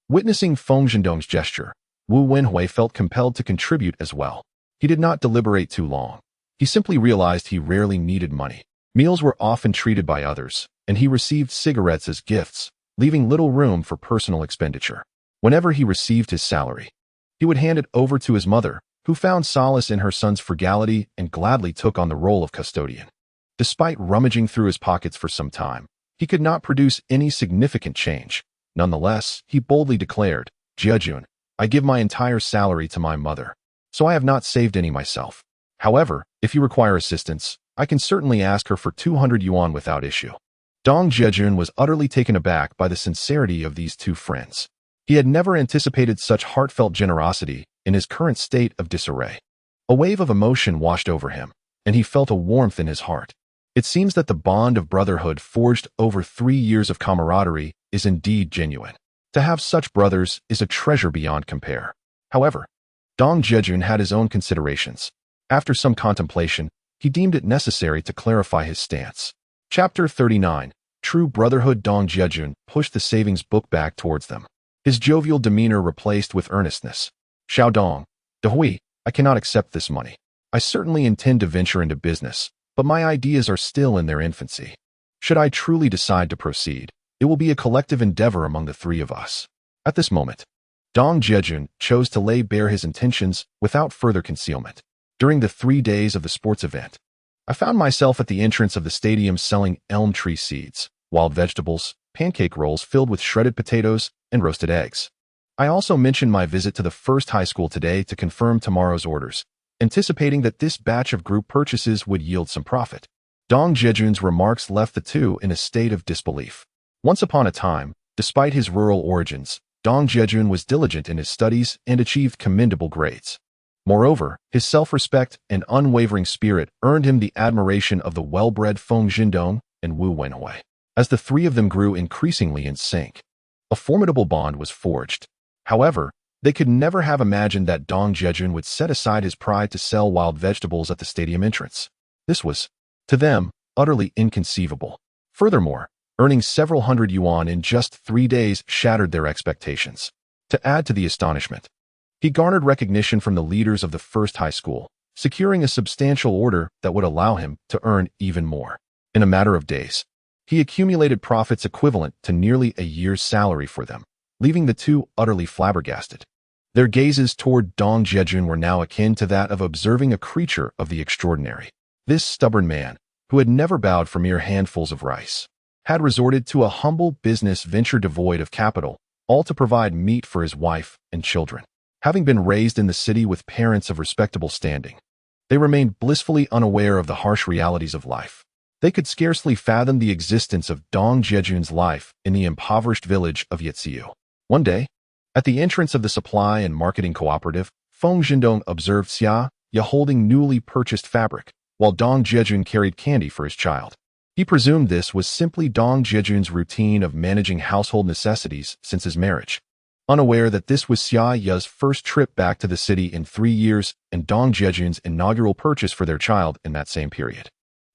Witnessing Feng Zhendong's gesture, Wu Wenhui felt compelled to contribute as well. He did not deliberate too long. He simply realized he rarely needed money. Meals were often treated by others, and he received cigarettes as gifts, leaving little room for personal expenditure. Whenever he received his salary, he would hand it over to his mother, who found solace in her son's frugality and gladly took on the role of custodian. Despite rummaging through his pockets for some time, he could not produce any significant change. Nonetheless, he boldly declared, Jiajun, I give my entire salary to my mother, so I have not saved any myself. However, if you require assistance, I can certainly ask her for 200 yuan without issue. Dong Jiajun was utterly taken aback by the sincerity of these two friends. He had never anticipated such heartfelt generosity in his current state of disarray. A wave of emotion washed over him, and he felt a warmth in his heart. It seems that the bond of brotherhood forged over 3 years of camaraderie is indeed genuine. To have such brothers is a treasure beyond compare. However, Dong Jiajun had his own considerations. After some contemplation, he deemed it necessary to clarify his stance. Chapter 39. True Brotherhood. Dong Jiajun pushed the savings book back towards them, his jovial demeanor replaced with earnestness. Xiaodong, Dehui, I cannot accept this money. I certainly intend to venture into business, but my ideas are still in their infancy. Should I truly decide to proceed, it will be a collective endeavor among the three of us. At this moment, Dong Jiajun chose to lay bare his intentions without further concealment. During the 3 days of the sports event, I found myself at the entrance of the stadium selling elm tree seeds, wild vegetables, pancake rolls filled with shredded potatoes, and roasted eggs. I also mentioned my visit to the first high school today to confirm tomorrow's orders, anticipating that this batch of group purchases would yield some profit. Dong Jiajun's remarks left the two in a state of disbelief. Once upon a time, despite his rural origins, Dong Jiajun was diligent in his studies and achieved commendable grades. Moreover, his self-respect and unwavering spirit earned him the admiration of the well-bred Feng Jindong and Wu Wenhui. As the three of them grew increasingly in sync, a formidable bond was forged. However, they could never have imagined that Dong Jiajun would set aside his pride to sell wild vegetables at the stadium entrance. This was, to them, utterly inconceivable. Furthermore, earning several hundred yuan in just 3 days shattered their expectations. To add to the astonishment, he garnered recognition from the leaders of the first high school, securing a substantial order that would allow him to earn even more. In a matter of days, he accumulated profits equivalent to nearly a year's salary for them, leaving the two utterly flabbergasted. Their gazes toward Dong Jiajun were now akin to that of observing a creature of the extraordinary. This stubborn man, who had never bowed for mere handfuls of rice, had resorted to a humble business venture devoid of capital, all to provide meat for his wife and children. Having been raised in the city with parents of respectable standing, they remained blissfully unaware of the harsh realities of life. They could scarcely fathom the existence of Dong Jiajun's life in the impoverished village of Yixiu. One day, at the entrance of the supply and marketing cooperative, Feng Jindong observed Xia Ya holding newly purchased fabric, while Dong Jiajun carried candy for his child. He presumed this was simply Dong Jiajun's routine of managing household necessities since his marriage, unaware that this was Xia Ya's first trip back to the city in 3 years and Dong Jiajun's inaugural purchase for their child in that same period.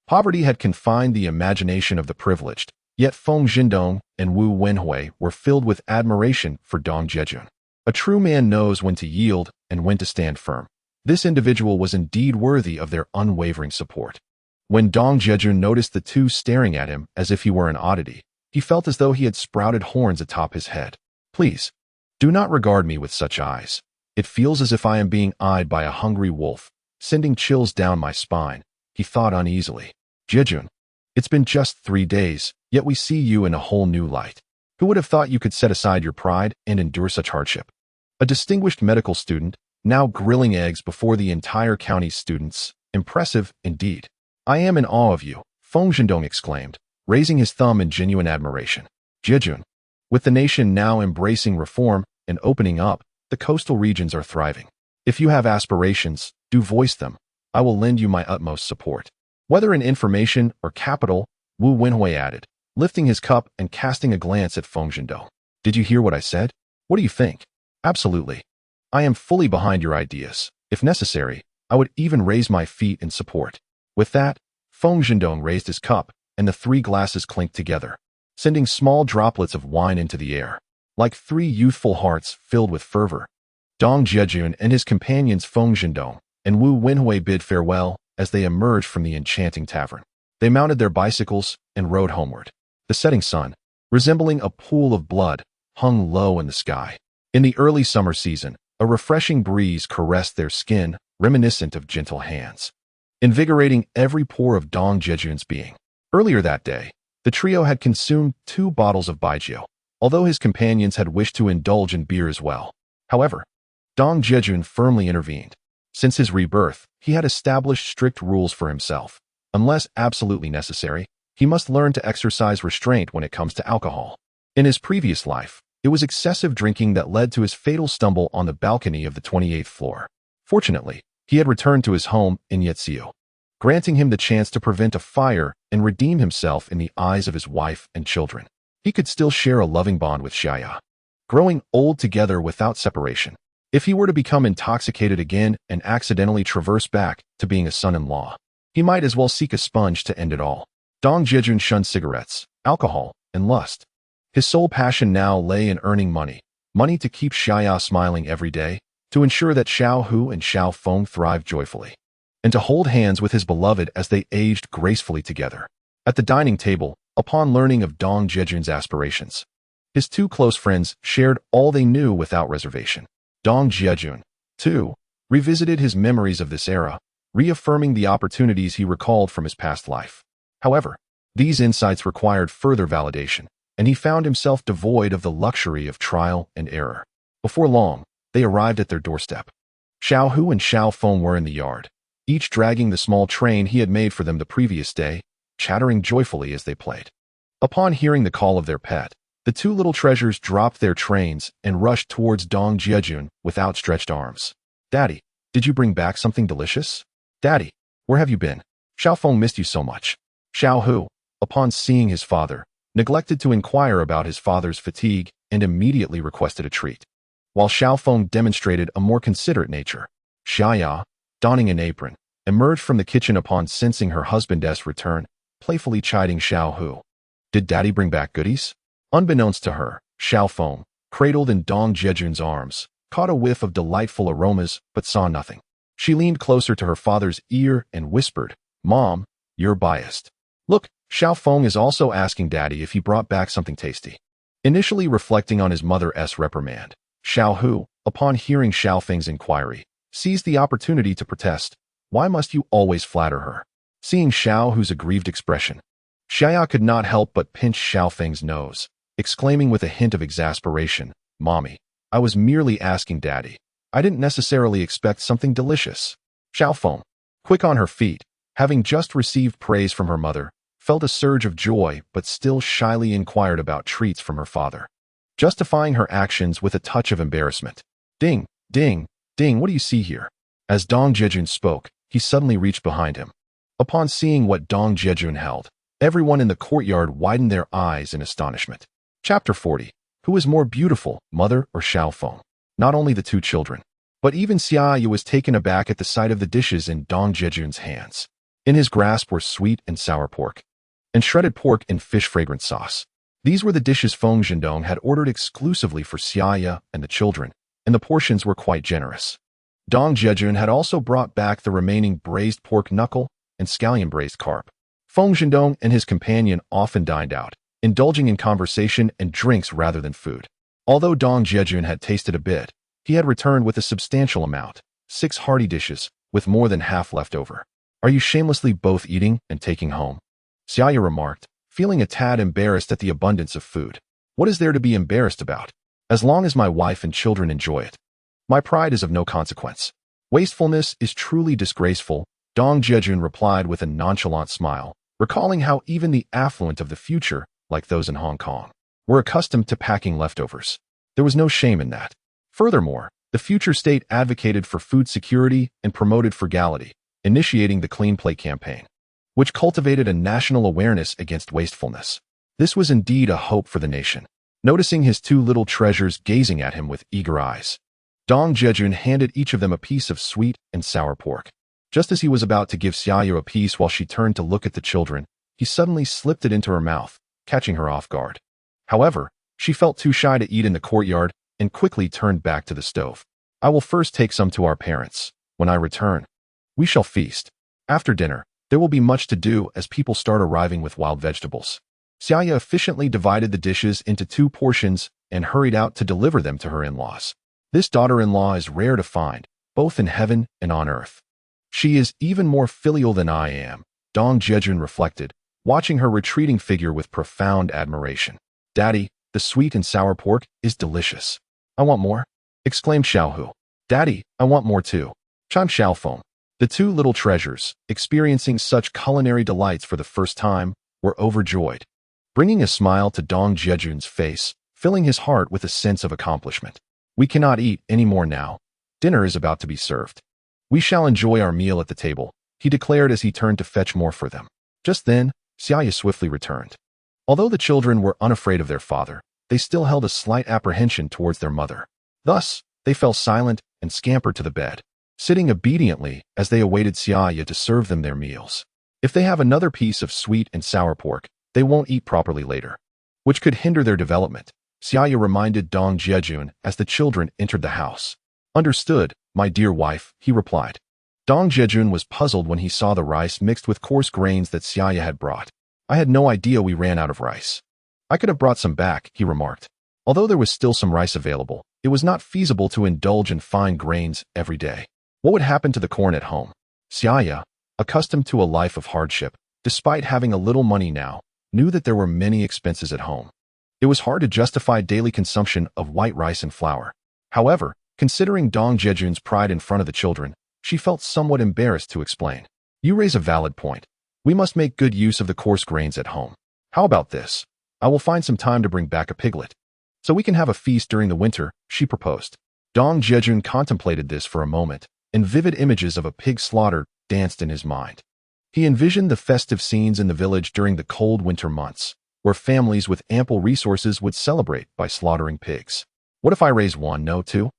Poverty had confined the imagination of the privileged, yet Feng Jindong and Wu Wenhui were filled with admiration for Dong Jiajun. A true man knows when to yield and when to stand firm. This individual was indeed worthy of their unwavering support. When Dong Jiajun noticed the two staring at him as if he were an oddity, he felt as though he had sprouted horns atop his head. Please, do not regard me with such eyes. It feels as if I am being eyed by a hungry wolf, sending chills down my spine, he thought uneasily. Jiajun, it's been just 3 days, yet we see you in a whole new light. Who would have thought you could set aside your pride and endure such hardship? A distinguished medical student, now grilling eggs before the entire county's students. Impressive, indeed. I am in awe of you, Feng Jindong exclaimed, raising his thumb in genuine admiration. Jiajun, with the nation now embracing reform and opening up, the coastal regions are thriving. If you have aspirations, do voice them. I will lend you my utmost support. Whether in information or capital, Wu Wenhui added, lifting his cup and casting a glance at Feng Jindong. Did you hear what I said? What do you think? Absolutely. I am fully behind your ideas. If necessary, I would even raise my feet in support. With that, Feng Jindong raised his cup, and the 3 glasses clinked together, sending small droplets of wine into the air, like 3 youthful hearts filled with fervor. Dong Jiajun and his companions Feng Jindong and Wu Wenhui bid farewell as they emerged from the enchanting tavern. They mounted their bicycles and rode homeward. The setting sun, resembling a pool of blood, hung low in the sky. In the early summer season, a refreshing breeze caressed their skin, reminiscent of gentle hands, invigorating every pore of Dong Jiajun's being. Earlier that day, the trio had consumed 2 bottles of baijiu, although his companions had wished to indulge in beer as well. However, Dong Jiajun firmly intervened. Since his rebirth, he had established strict rules for himself. Unless absolutely necessary, he must learn to exercise restraint when it comes to alcohol. In his previous life, it was excessive drinking that led to his fatal stumble on the balcony of the 28th floor. Fortunately, he had returned to his home in Yixiu, granting him the chance to prevent a fire and redeem himself in the eyes of his wife and children. He could still share a loving bond with Xia Ya, growing old together without separation. If he were to become intoxicated again and accidentally traverse back to being a son-in-law, He might as well seek a sponge to end it all. Dong Jiajun shunned cigarettes, alcohol, and lust. His sole passion now lay in earning money. Money to keep Xia Ya smiling every day, to ensure that Xiao Hu and Xiao Feng thrived joyfully, and to hold hands with his beloved as they aged gracefully together. At the dining table, upon learning of Dong Jiajun's aspirations, his two close friends shared all they knew without reservation. Dong Jiajun, too, revisited his memories of this era, reaffirming the opportunities he recalled from his past life. However, these insights required further validation, and he found himself devoid of the luxury of trial and error. Before long, they arrived at their doorstep. Xiao Hu and Xiao Feng were in the yard, each dragging the small train he had made for them the previous day, chattering joyfully as they played. Upon hearing the call of their pet, the two little treasures dropped their trains and rushed towards Dong Jiajun with outstretched arms. "Daddy, did you bring back something delicious? Daddy, where have you been? Xiao Feng missed you so much." Xiao Hu, upon seeing his father, neglected to inquire about his father's fatigue and immediately requested a treat. While Xiao Feng demonstrated a more considerate nature, Xia Ya, donning an apron, emerged from the kitchen upon sensing her husband's return, playfully chiding Xiao Hu. "Did Daddy bring back goodies?" Unbeknownst to her, Xiao Feng, cradled in Dong Jiajun's arms, caught a whiff of delightful aromas but saw nothing. She leaned closer to her father's ear and whispered, "Mom, you're biased. Look, Xiao Feng is also asking Daddy if he brought back something tasty." Initially reflecting on his mother's reprimand, Xiao Hu, upon hearing Xiao Feng's inquiry, seized the opportunity to protest. "Why must you always flatter her?" Seeing Xiao Hu's aggrieved expression, Xia Ya could not help but pinch Xiao Feng's nose, exclaiming with a hint of exasperation, "Mommy, I was merely asking Daddy. I didn't necessarily expect something delicious." Xiao Feng, quick on her feet, having just received praise from her mother, felt a surge of joy but still shyly inquired about treats from her father, justifying her actions with a touch of embarrassment. "Ding, ding, ding, what do you see here?" As Dong Jiajun spoke, he suddenly reached behind him. Upon seeing what Dong Jiajun held, everyone in the courtyard widened their eyes in astonishment. Chapter 40. Who is more beautiful, mother or Xiao Feng? Not only the two children, but even Xia Ya was taken aback at the sight of the dishes in Dong Jiajun's hands. In his grasp were sweet and sour pork, and shredded pork in fish fragrance sauce. These were the dishes Feng Zhendong had ordered exclusively for Xia Ya and the children, and the portions were quite generous. Dong Jiajun had also brought back the remaining braised pork knuckle and scallion braised carp. Feng Zhendong and his companion often dined out, indulging in conversation and drinks rather than food. Although Dong Jiajun had tasted a bit, he had returned with a substantial amount, 6 hearty dishes, with more than half left over. "Are you shamelessly both eating and taking home?" Xia Ya remarked, feeling a tad embarrassed at the abundance of food. "What is there to be embarrassed about? As long as my wife and children enjoy it. My pride is of no consequence. Wastefulness is truly disgraceful," Dong Jiajun replied with a nonchalant smile, recalling how even the affluent of the future, like those in Hong Kong, were accustomed to packing leftovers. There was no shame in that. Furthermore, the future state advocated for food security and promoted frugality, initiating the Clean Plate campaign, which cultivated a national awareness against wastefulness. This was indeed a hope for the nation. Noticing his two little treasures gazing at him with eager eyes, Dong Jiajun handed each of them a piece of sweet and sour pork. Just as he was about to give Xia Ya a piece while she turned to look at the children, he suddenly slipped it into her mouth, catching her off guard. However, she felt too shy to eat in the courtyard and quickly turned back to the stove. "I will first take some to our parents. When I return, we shall feast. After dinner, there will be much to do as people start arriving with wild vegetables." Xia Ya efficiently divided the dishes into 2 portions and hurried out to deliver them to her in-laws. This daughter-in-law is rare to find, both in heaven and on earth. "She is even more filial than I am," Dong Jiajun reflected, watching her retreating figure with profound admiration. "Daddy, the sweet and sour pork is delicious." "I want more," exclaimed Xiao Hu. "Daddy, I want more too," chimed Xiao Feng. The two little treasures, experiencing such culinary delights for the first time, were overjoyed, bringing a smile to Dong Jiajun's face, filling his heart with a sense of accomplishment. "We cannot eat any more now. Dinner is about to be served. We shall enjoy our meal at the table," he declared as he turned to fetch more for them. Just then, Xia Ya swiftly returned. Although the children were unafraid of their father, they still held a slight apprehension towards their mother. Thus, they fell silent and scampered to the bed. sitting obediently as they awaited Xia Ya to serve them their meals. If they have another piece of sweet and sour pork, they won't eat properly later, which could hinder their development, Xia Ya reminded Dong Jiajun as the children entered the house. Understood, my dear wife, he replied. Dong Jiajun was puzzled when he saw the rice mixed with coarse grains that Xia Ya had brought. I had no idea we ran out of rice. I could have brought some back, he remarked. Although there was still some rice available, it was not feasible to indulge in fine grains every day. What would happen to the corn at home? Xia Ya, accustomed to a life of hardship, despite having a little money now, knew that there were many expenses at home. It was hard to justify daily consumption of white rice and flour. However, considering Dong Jiajun's pride in front of the children, she felt somewhat embarrassed to explain. You raise a valid point. We must make good use of the coarse grains at home. How about this? I will find some time to bring back a piglet, so we can have a feast during the winter, she proposed. Dong Jiajun contemplated this for a moment, and vivid images of a pig slaughter danced in his mind. He envisioned the festive scenes in the village during the cold winter months, where families with ample resources would celebrate by slaughtering pigs. What if I raise one, no two?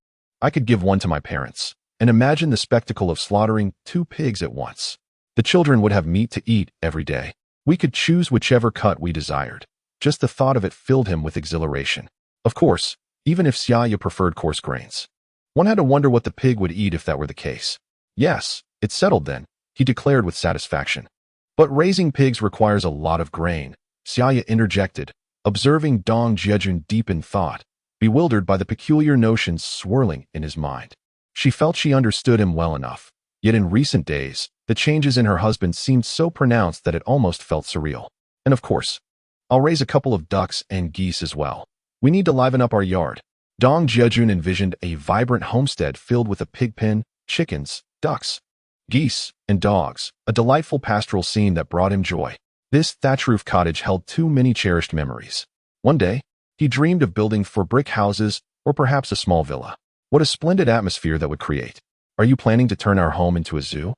I could give one to my parents, and imagine the spectacle of slaughtering 2 pigs at once. The children would have meat to eat every day. We could choose whichever cut we desired. Just the thought of it filled him with exhilaration. Of course, even if Xia Ya preferred coarse grains. One had to wonder what the pig would eat if that were the case. Yes, it's settled then, he declared with satisfaction. But raising pigs requires a lot of grain, Xia Ya interjected, observing Dong Jiajun deep in thought, bewildered by the peculiar notions swirling in his mind. She felt she understood him well enough, yet in recent days, the changes in her husband seemed so pronounced that it almost felt surreal. And of course, I'll raise a couple of ducks and geese as well. We need to liven up our yard. Dong Jiajun envisioned a vibrant homestead filled with a pig pen, chickens, ducks, geese, and dogs, a delightful pastoral scene that brought him joy. This thatch-roof cottage held too many cherished memories. One day, he dreamed of building 4 brick houses or perhaps a small villa. What a splendid atmosphere that would create. Are you planning to turn our home into a zoo?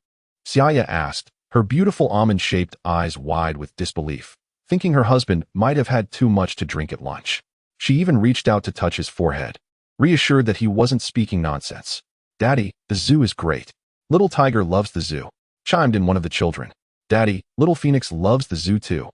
Xia Ya asked, her beautiful almond-shaped eyes wide with disbelief, thinking her husband might have had too much to drink at lunch. She even reached out to touch his forehead, reassured that he wasn't speaking nonsense. Daddy, the zoo is great. Little Tiger loves the zoo, chimed in one of the children. Daddy, Little Phoenix loves the zoo too.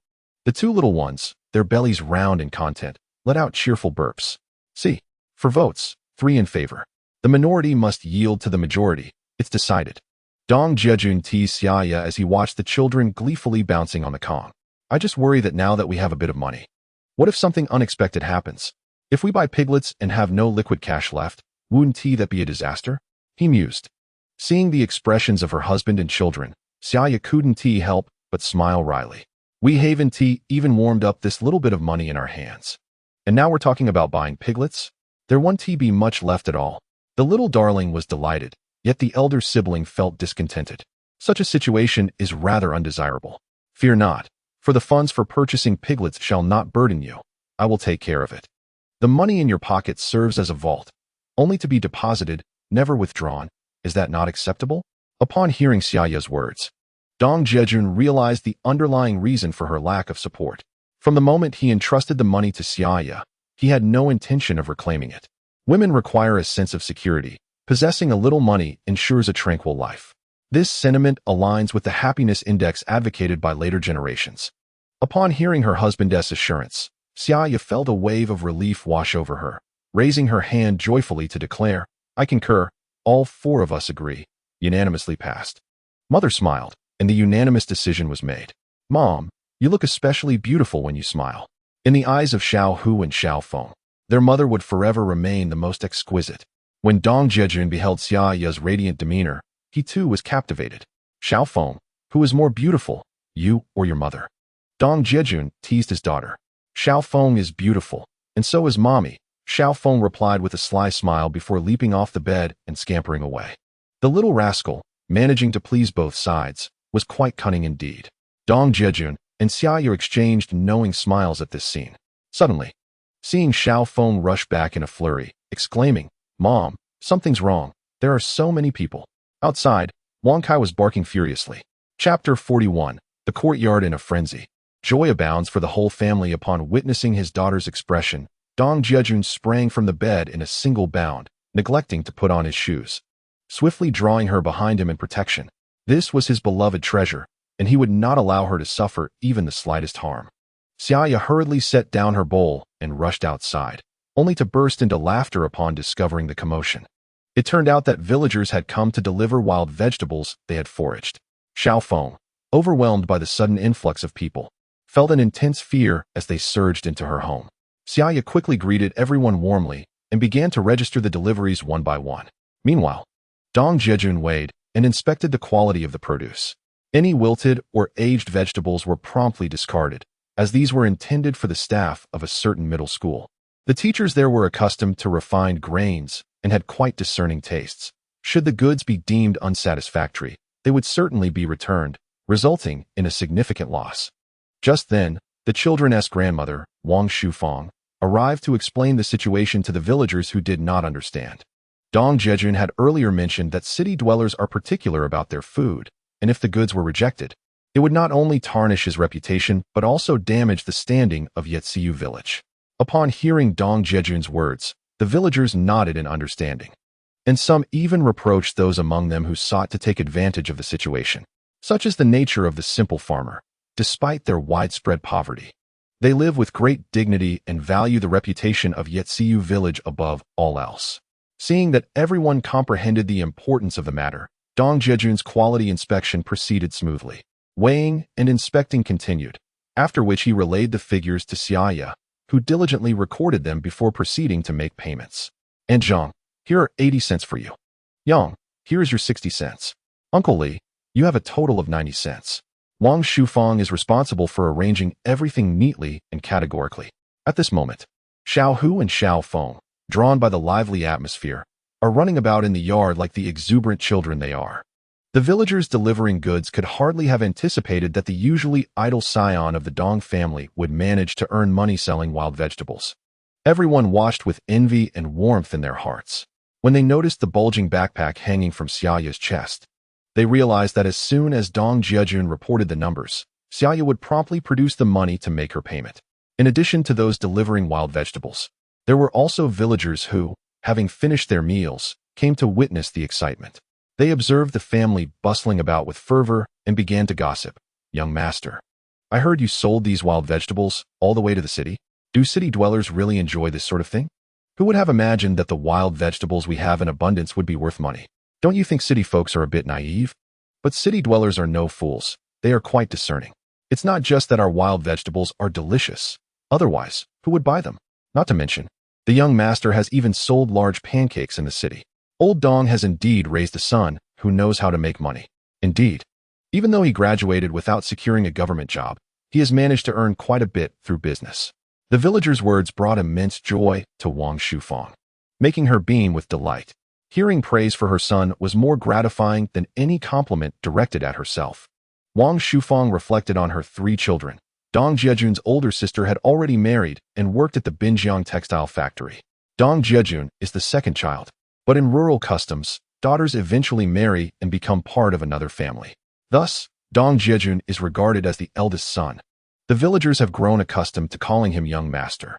The 2 little ones, their bellies round in content, let out cheerful burps. See, for votes, 3 in favor. The minority must yield to the majority, it's decided. Dong Jiajun teased Xia Ya as he watched the children gleefully bouncing on the Kong. I just worry that now that we have a bit of money, what if something unexpected happens? If we buy piglets and have no liquid cash left, wouldn't that be a disaster? He mused. Seeing the expressions of her husband and children, Xia Ya couldn't help but smile wryly. We haven't even warmed up this little bit of money in our hands. And now we're talking about buying piglets? There won't be much left at all. The little darling was delighted, yet the elder sibling felt discontented. Such a situation is rather undesirable. Fear not, for the funds for purchasing piglets shall not burden you. I will take care of it. The money in your pocket serves as a vault, only to be deposited, never withdrawn. Is that not acceptable? Upon hearing Xia Ya's words, Dong Jiajun realized the underlying reason for her lack of support. From the moment he entrusted the money to Xia Ya, he had no intention of reclaiming it. Women require a sense of security. Possessing a little money ensures a tranquil life. This sentiment aligns with the happiness index advocated by later generations. Upon hearing her husband's assurance, Xia Ya felt a wave of relief wash over her, raising her hand joyfully to declare, I concur, all 4 of us agree, unanimously passed. Mother smiled, and the unanimous decision was made. Mom, you look especially beautiful when you smile. In the eyes of Xiao Hu and Xiao Feng, their mother would forever remain the most exquisite. When Dong Jiajun beheld Xia Ya's radiant demeanor, he too was captivated. Xiao Feng, who is more beautiful, you or your mother? Dong Jiajun teased his daughter. Xiao Feng is beautiful, and so is mommy, Xiao Feng replied with a sly smile before leaping off the bed and scampering away. The little rascal, managing to please both sides, was quite cunning indeed. Dong Jiajun and Xia Ya exchanged knowing smiles at this scene. Suddenly, seeing Xiao Feng rush back in a flurry, exclaiming, Mom, something's wrong. There are so many people. Outside, Wang Kai was barking furiously. Chapter 41. The Courtyard in a Frenzy. Joy abounds for the whole family upon witnessing his daughter's expression. Dong Jiajun sprang from the bed in a single bound, neglecting to put on his shoes. swiftly drawing her behind him in protection. This was his beloved treasure, and he would not allow her to suffer even the slightest harm. Xia Ya hurriedly set down her bowl and rushed outside, only to burst into laughter upon discovering the commotion. It turned out that villagers had come to deliver wild vegetables they had foraged. Xiao Feng, overwhelmed by the sudden influx of people, felt an intense fear as they surged into her home. Xia Ya quickly greeted everyone warmly and began to register the deliveries one by one. Meanwhile, Dong Jiajun weighed and inspected the quality of the produce. Any wilted or aged vegetables were promptly discarded, as these were intended for the staff of a certain middle school. The teachers there were accustomed to refined grains and had quite discerning tastes. Should the goods be deemed unsatisfactory, they would certainly be returned, resulting in a significant loss. Just then, the children's grandmother, Wang Shufang, arrived to explain the situation to the villagers who did not understand. Dong Jiajun had earlier mentioned that city dwellers are particular about their food, and if the goods were rejected, it would not only tarnish his reputation but also damage the standing of Yetsiu village. Upon hearing Dong Jiajun's words, the villagers nodded in understanding, and some even reproached those among them who sought to take advantage of the situation. Such is the nature of the simple farmer, despite their widespread poverty. They live with great dignity and value the reputation of Yetsiu village above all else. Seeing that everyone comprehended the importance of the matter, Dong Jiajun's quality inspection proceeded smoothly. Weighing and inspecting continued, after which he relayed the figures to Xia Ya, who diligently recorded them before proceeding to make payments. "And Zhang, here are 80 cents for you. Yang, here is your 60 cents. Uncle Li, you have a total of 90 cents. Wang Shufang is responsible for arranging everything neatly and categorically." At this moment, Xiao Hu and Xiao Feng, drawn by the lively atmosphere, are running about in the yard like the exuberant children they are. The villagers delivering goods could hardly have anticipated that the usually idle scion of the Dong family would manage to earn money selling wild vegetables. Everyone watched with envy and warmth in their hearts. When they noticed the bulging backpack hanging from Xia Ya's chest, they realized that as soon as Dong Jiajun reported the numbers, Xia Ya would promptly produce the money to make her payment. In addition to those delivering wild vegetables, there were also villagers who, having finished their meals, came to witness the excitement. They observed the family bustling about with fervor and began to gossip. "Young master, I heard you sold these wild vegetables all the way to the city. Do city dwellers really enjoy this sort of thing? Who would have imagined that the wild vegetables we have in abundance would be worth money? Don't you think city folks are a bit naive? But city dwellers are no fools. They are quite discerning. It's not just that our wild vegetables are delicious. Otherwise, who would buy them? Not to mention, the young master has even sold large pancakes in the city. Old Dong has indeed raised a son who knows how to make money. Indeed, even though he graduated without securing a government job, he has managed to earn quite a bit through business." The villagers' words brought immense joy to Wang Shufang, making her beam with delight. Hearing praise for her son was more gratifying than any compliment directed at herself. Wang Shufang reflected on her 3 children. Dong Jiajun's older sister had already married and worked at the Binjiang textile factory. Dong Jiajun is the second child. But in rural customs, daughters eventually marry and become part of another family. Thus, Dong Jiajun is regarded as the eldest son. The villagers have grown accustomed to calling him young master.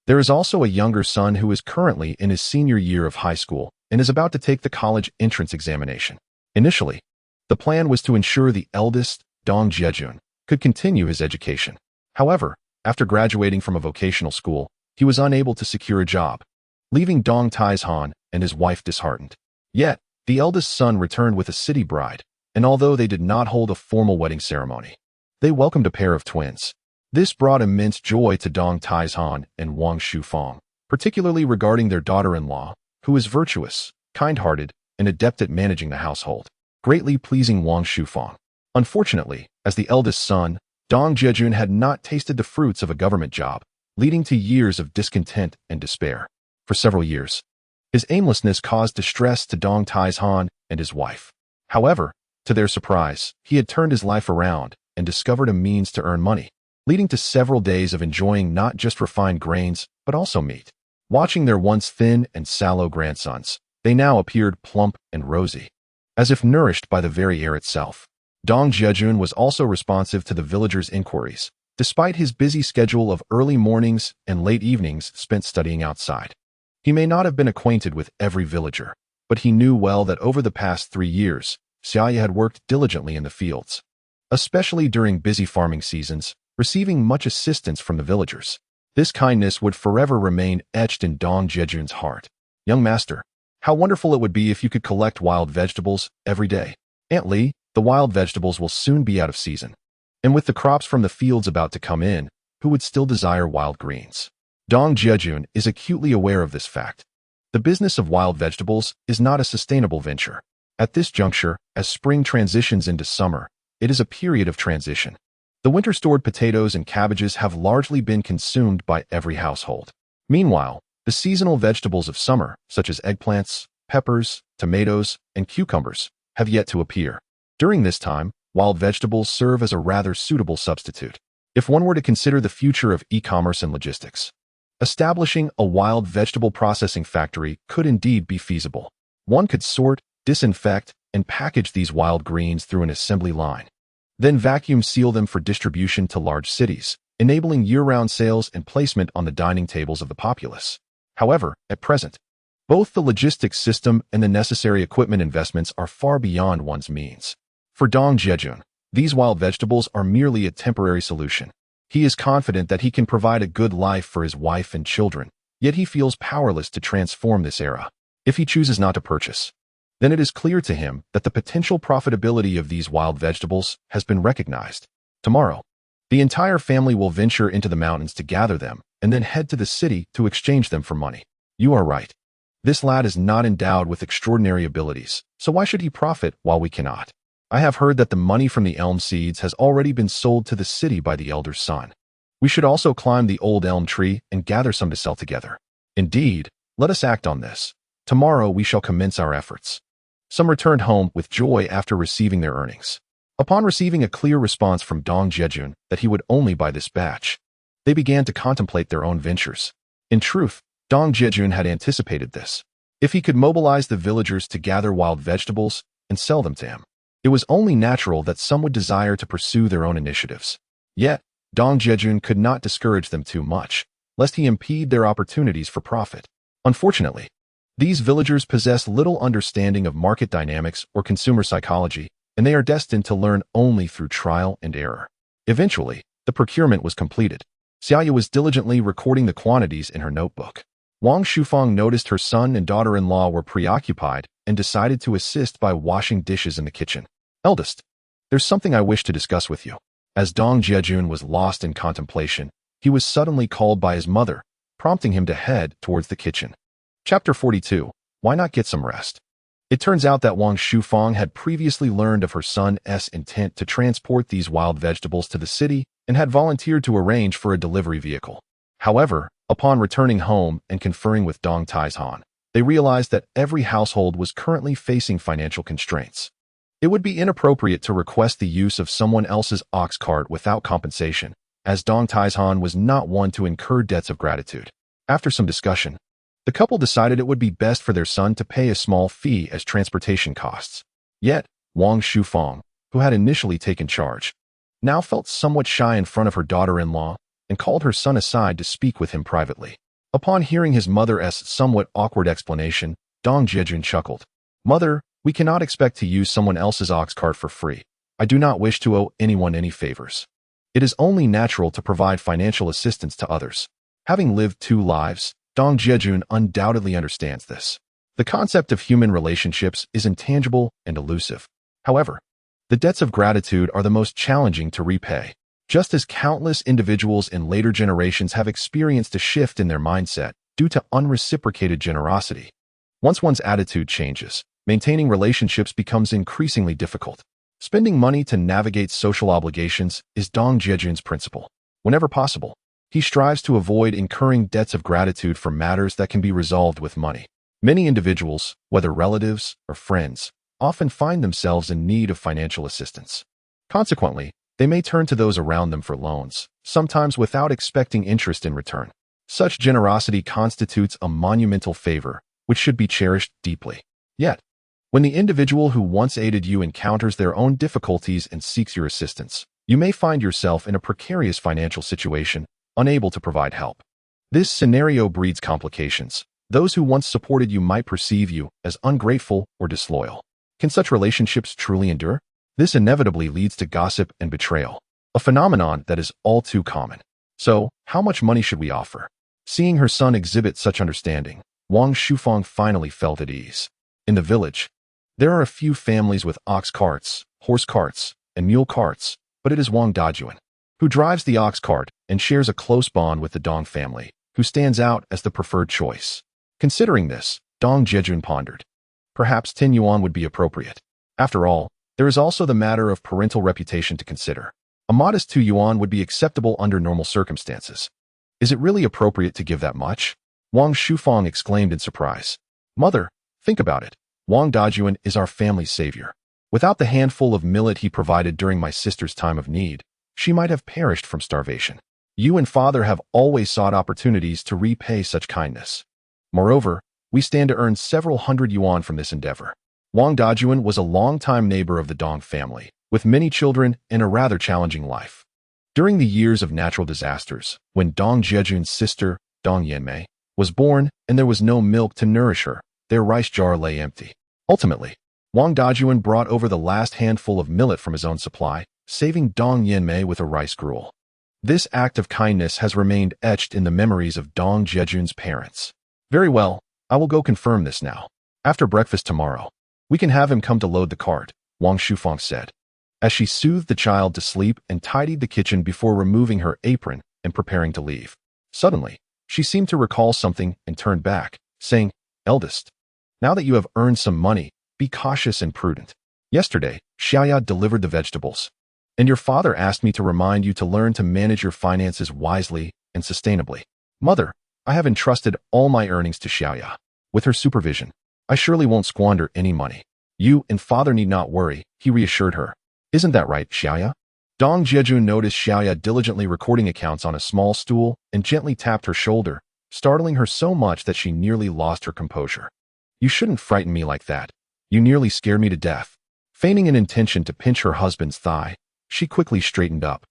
There is also a younger son who is currently in his senior year of high school and is about to take the college entrance examination. Initially, the plan was to ensure the eldest, Dong Jiajun, could continue his education. However, after graduating from a vocational school, he was unable to secure a job, leaving Dong Taizhan and his wife disheartened. Yet, the eldest son returned with a city bride, and although they did not hold a formal wedding ceremony, they welcomed a pair of twins. This brought immense joy to Dong Taizhan and Wang Shufang, particularly regarding their daughter-in-law, who is virtuous, kind-hearted, and adept at managing the household, greatly pleasing Wang Shufang. Unfortunately, as the eldest son, Dong Jiajun had not tasted the fruits of a government job, leading to years of discontent and despair. For several years, his aimlessness caused distress to Dong Taizhan and his wife. However, to their surprise, he had turned his life around and discovered a means to earn money, leading to several days of enjoying not just refined grains, but also meat. Watching their once thin and sallow grandsons, they now appeared plump and rosy, as if nourished by the very air itself. Dong Jiajun was also responsive to the villagers' inquiries, despite his busy schedule of early mornings and late evenings spent studying outside. He may not have been acquainted with every villager, but he knew well that over the past 3 years, Xia Ya had worked diligently in the fields, especially during busy farming seasons, receiving much assistance from the villagers. This kindness would forever remain etched in Dong Jiajun's heart. Young master, how wonderful it would be if you could collect wild vegetables every day. Aunt Li, the wild vegetables will soon be out of season. And with the crops from the fields about to come in, who would still desire wild greens? Dong Jiajun is acutely aware of this fact. The business of wild vegetables is not a sustainable venture. At this juncture, as spring transitions into summer, it is a period of transition. The winter-stored potatoes and cabbages have largely been consumed by every household. Meanwhile, the seasonal vegetables of summer, such as eggplants, peppers, tomatoes, and cucumbers, have yet to appear. During this time, wild vegetables serve as a rather suitable substitute. If one were to consider the future of e-commerce and logistics, establishing a wild vegetable processing factory could indeed be feasible. One could sort, disinfect, and package these wild greens through an assembly line. Then vacuum seal them for distribution to large cities, enabling year-round sales and placement on the dining tables of the populace. However, at present, both the logistics system and the necessary equipment investments are far beyond one's means. For Dong Jiajun, these wild vegetables are merely a temporary solution. He is confident that he can provide a good life for his wife and children, yet he feels powerless to transform this era. If he chooses not to purchase, then it is clear to him that the potential profitability of these wild vegetables has been recognized. Tomorrow, the entire family will venture into the mountains to gather them and then head to the city to exchange them for money. You are right. This lad is not endowed with extraordinary abilities, so why should he profit while we cannot? I have heard that the money from the elm seeds has already been sold to the city by the elder son. We should also climb the old elm tree and gather some to sell together. Indeed, let us act on this. Tomorrow we shall commence our efforts. Some returned home with joy after receiving their earnings. Upon receiving a clear response from Dong Jiajun that he would only buy this batch, they began to contemplate their own ventures. In truth, Dong Jiajun had anticipated this. If he could mobilize the villagers to gather wild vegetables and sell them to him, it was only natural that some would desire to pursue their own initiatives. Yet, Dong Jiajun could not discourage them too much, lest he impede their opportunities for profit. Unfortunately, these villagers possess little understanding of market dynamics or consumer psychology, and they are destined to learn only through trial and error. Eventually, the procurement was completed. Xia Ya was diligently recording the quantities in her notebook. Wang Shufang noticed her son and daughter-in-law were preoccupied and decided to assist by washing dishes in the kitchen. Eldest, there's something I wish to discuss with you. As Dong Jiajun was lost in contemplation, he was suddenly called by his mother, prompting him to head towards the kitchen. Chapter 42. Why not get some rest? It turns out that Wang Shufang had previously learned of her son's intent to transport these wild vegetables to the city and had volunteered to arrange for a delivery vehicle. However, upon returning home and conferring with Dong Taizhan, they realized that every household was currently facing financial constraints. It would be inappropriate to request the use of someone else's ox cart without compensation, as Dong Taizhan was not one to incur debts of gratitude. After some discussion, the couple decided it would be best for their son to pay a small fee as transportation costs. Yet, Wang Shufang, who had initially taken charge, now felt somewhat shy in front of her daughter-in-law and called her son aside to speak with him privately. Upon hearing his mother's somewhat awkward explanation, Dong Jiajun chuckled. Mother, we cannot expect to use someone else's ox cart for free. I do not wish to owe anyone any favors. It is only natural to provide financial assistance to others. Having lived 2 lives, Dong Jiajun undoubtedly understands this. The concept of human relationships is intangible and elusive. However, the debts of gratitude are the most challenging to repay. Just as countless individuals in later generations have experienced a shift in their mindset due to unreciprocated generosity. Once one's attitude changes, maintaining relationships becomes increasingly difficult. Spending money to navigate social obligations is Dong Jiajun's principle. Whenever possible, he strives to avoid incurring debts of gratitude for matters that can be resolved with money. Many individuals, whether relatives or friends, often find themselves in need of financial assistance. Consequently, they may turn to those around them for loans, sometimes without expecting interest in return. Such generosity constitutes a monumental favor, which should be cherished deeply. Yet, when the individual who once aided you encounters their own difficulties and seeks your assistance, you may find yourself in a precarious financial situation, unable to provide help. This scenario breeds complications, Those who once supported you might perceive you as ungrateful or disloyal. Can such relationships truly endure? This inevitably leads to gossip and betrayal, a phenomenon that is all too common. So, how much money should we offer? Seeing her son exhibit such understanding, Wang Shufang finally felt at ease. In the village, there are a few families with ox carts, horse carts, and mule carts, but it is Wang Dajuan who drives the ox cart and shares a close bond with the Dong family, who stands out as the preferred choice. Considering this, Dong Jiajun pondered. Perhaps 10 yuan would be appropriate. After all, there is also the matter of parental reputation to consider. A modest 2 yuan would be acceptable under normal circumstances. Is it really appropriate to give that much? Wang Shufang exclaimed in surprise. Mother, think about it. Wang Dajuan is our family's savior. Without the handful of millet he provided during my sister's time of need, she might have perished from starvation. You and father have always sought opportunities to repay such kindness. Moreover, we stand to earn several hundred yuan from this endeavor. Wang Dajuan was a longtime neighbor of the Dong family, with many children and a rather challenging life. During the years of natural disasters, when Dong Jiajun's sister, Dong Yanmei, was born and there was no milk to nourish her, their rice jar lay empty. Ultimately, Wang Dajuan brought over the last handful of millet from his own supply, saving Dong Yanmei with a rice gruel. This act of kindness has remained etched in the memories of Dong Jiajun's parents. Very well, I will go confirm this now. After breakfast tomorrow, we can have him come to load the cart, Wang Shufang said, as she soothed the child to sleep and tidied the kitchen before removing her apron and preparing to leave. Suddenly, she seemed to recall something and turned back, saying, Eldest, now that you have earned some money, be cautious and prudent. Yesterday, Xia Ya delivered the vegetables, and your father asked me to remind you to learn to manage your finances wisely and sustainably. Mother, I have entrusted all my earnings to Xia Ya. With her supervision, I surely won't squander any money. You and father need not worry, he reassured her. Isn't that right, Xia Ya? Dong Jiajun noticed Xia Ya diligently recording accounts on a small stool and gently tapped her shoulder, startling her so much that she nearly lost her composure. You shouldn't frighten me like that. You nearly scared me to death. Feigning an intention to pinch her husband's thigh, she quickly straightened up,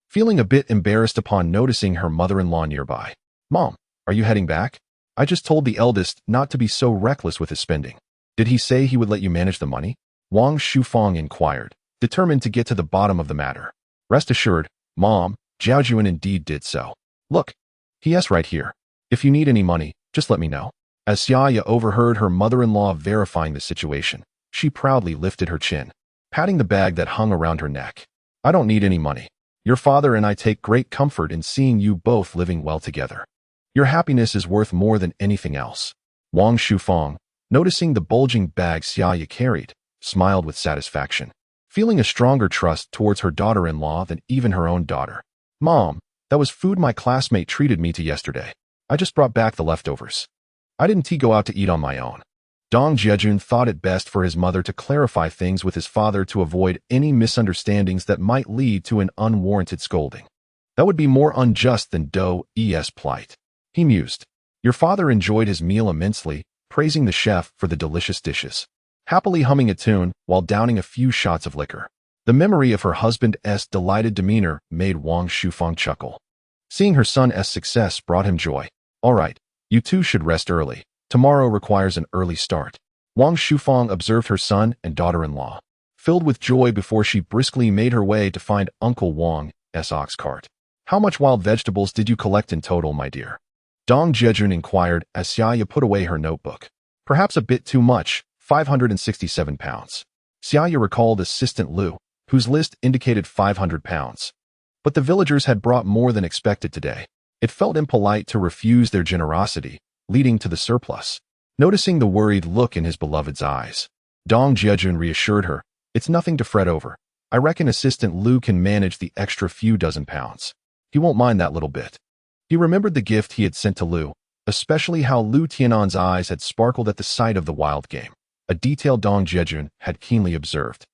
feeling a bit embarrassed upon noticing her mother-in-law nearby. Mom, are you heading back? I just told the eldest not to be so reckless with his spending. Did he say he would let you manage the money? Wang Shufang inquired, determined to get to the bottom of the matter. Rest assured, Mom, Jiajun indeed did so. Look, he is right here. If you need any money, just let me know. As Xia Ya overheard her mother-in-law verifying the situation, she proudly lifted her chin, patting the bag that hung around her neck. I don't need any money. Your father and I take great comfort in seeing you both living well together. Your happiness is worth more than anything else. Wang Shufang, noticing the bulging bag Xia Ya carried, smiled with satisfaction, feeling a stronger trust towards her daughter-in-law than even her own daughter. Mom, that was food my classmate treated me to yesterday. I just brought back the leftovers. I didn't go out to eat on my own. Dong Jiajun thought it best for his mother to clarify things with his father to avoid any misunderstandings that might lead to an unwarranted scolding. That would be more unjust than Do's plight. He mused. Your father enjoyed his meal immensely, praising the chef for the delicious dishes, happily humming a tune while downing a few shots of liquor. The memory of her husband's delighted demeanor made Wang Shufang chuckle. Seeing her son's success brought him joy. All right, you two should rest early. Tomorrow requires an early start. Wang Shufang observed her son and daughter-in-law, filled with joy before she briskly made her way to find Uncle Wang's ox cart. How much wild vegetables did you collect in total, my dear? Dong Jiajun inquired as Xia Ya put away her notebook. Perhaps a bit too much, 567 pounds. Xia Ya recalled Assistant Lu, whose list indicated 500 pounds. But the villagers had brought more than expected today. It felt impolite to refuse their generosity, leading to the surplus. Noticing the worried look in his beloved's eyes, Dong Jiajun reassured her, it's nothing to fret over. I reckon Assistant Lu can manage the extra few dozen pounds. He won't mind that little bit. He remembered the gift he had sent to Lu, especially how Lu Tianan's eyes had sparkled at the sight of the wild game, a detail Dong Jiajun had keenly observed.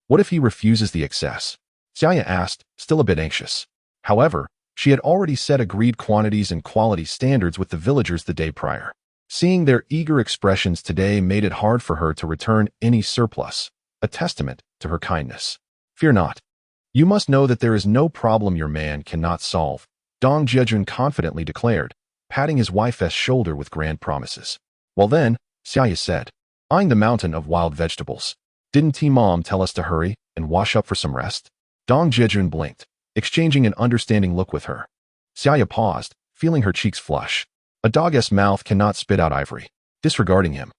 What if he refuses the excess? Xia Ya asked, still a bit anxious. However, she had already set agreed quantities and quality standards with the villagers the day prior. Seeing their eager expressions today made it hard for her to return any surplus, a testament to her kindness. Fear not. You must know that there is no problem your man cannot solve, Dong Jiajun confidently declared, patting his wife's shoulder with grand promises. Well then, Xia Ya said, eyeing the mountain of wild vegetables. Didn't T-Mom tell us to hurry and wash up for some rest? Dong Jiajun blinked, exchanging an understanding look with her. Xia Ya paused, feeling her cheeks flush. A dog's mouth cannot spit out ivory. Disregarding him.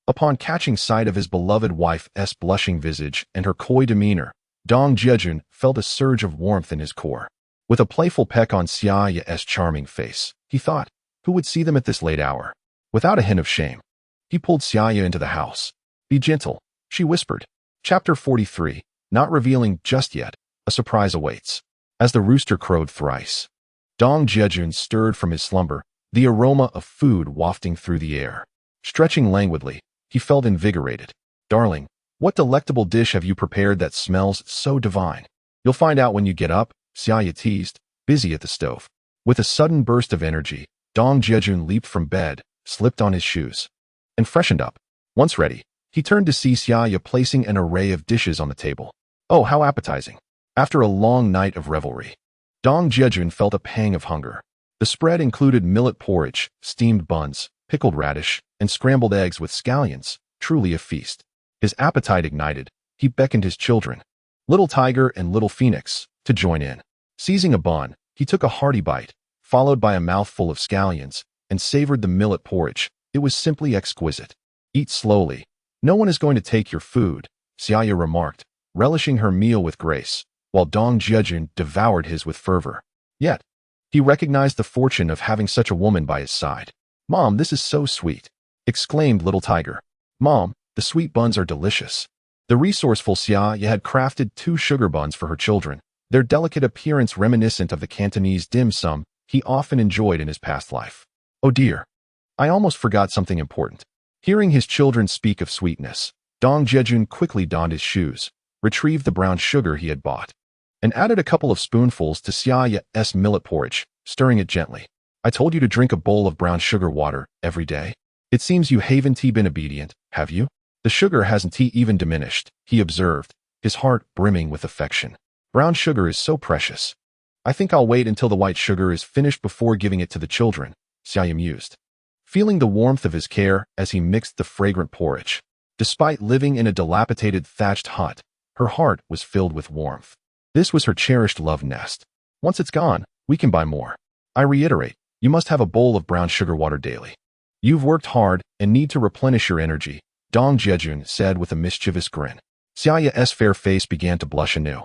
Upon catching sight of his beloved wife's blushing visage and her coy demeanor, Dong Jiajun felt a surge of warmth in his core. With a playful peck on Xia Ya's charming face, he thought, who would see them at this late hour? Without a hint of shame, he pulled Xia Ya into the house. Be gentle, she whispered. Chapter 43, not revealing just yet, a surprise awaits. As the rooster crowed thrice, Dong Jiajun stirred from his slumber, the aroma of food wafting through the air. Stretching languidly, he felt invigorated. Darling, what delectable dish have you prepared that smells so divine? You'll find out when you get up, Xia Ya teased, busy at the stove. With a sudden burst of energy, Dong Jiajun leaped from bed, slipped on his shoes, and freshened up. Once ready, he turned to see Xia Ya placing an array of dishes on the table. Oh, how appetizing. After a long night of revelry, Dong Jiajun felt a pang of hunger. The spread included millet porridge, steamed buns, pickled radish, and scrambled eggs with scallions, truly a feast. His appetite ignited, he beckoned his children, Little Tiger and Little Phoenix, to join in. Seizing a bun, he took a hearty bite, followed by a mouthful of scallions, and savored the millet porridge. It was simply exquisite. Eat slowly. No one is going to take your food, Xia Ya remarked, relishing her meal with grace, while Dong Jiajun devoured his with fervor. Yet, he recognized the fortune of having such a woman by his side. Mom, this is so sweet, exclaimed Little Tiger. Mom, the sweet buns are delicious. The resourceful Xia Ya had crafted 2 sugar buns for her children, their delicate appearance reminiscent of the Cantonese dim sum he often enjoyed in his past life. Oh dear, I almost forgot something important. Hearing his children speak of sweetness, Dong Jiajun quickly donned his shoes, retrieved the brown sugar he had bought, and added a couple of spoonfuls to Xia Ya's millet porridge, stirring it gently. I told you to drink a bowl of brown sugar water every day. It seems you haven't been obedient, have you? The sugar hasn't even diminished, he observed, his heart brimming with affection. Brown sugar is so precious. I think I'll wait until the white sugar is finished before giving it to the children, Xia Ya mused, feeling the warmth of his care as he mixed the fragrant porridge. Despite living in a dilapidated thatched hut, her heart was filled with warmth. This was her cherished love nest. Once it's gone, we can buy more. I reiterate, you must have a bowl of brown sugar water daily. You've worked hard and need to replenish your energy, Dong Jiajun said with a mischievous grin. Xia Ya's fair face began to blush anew,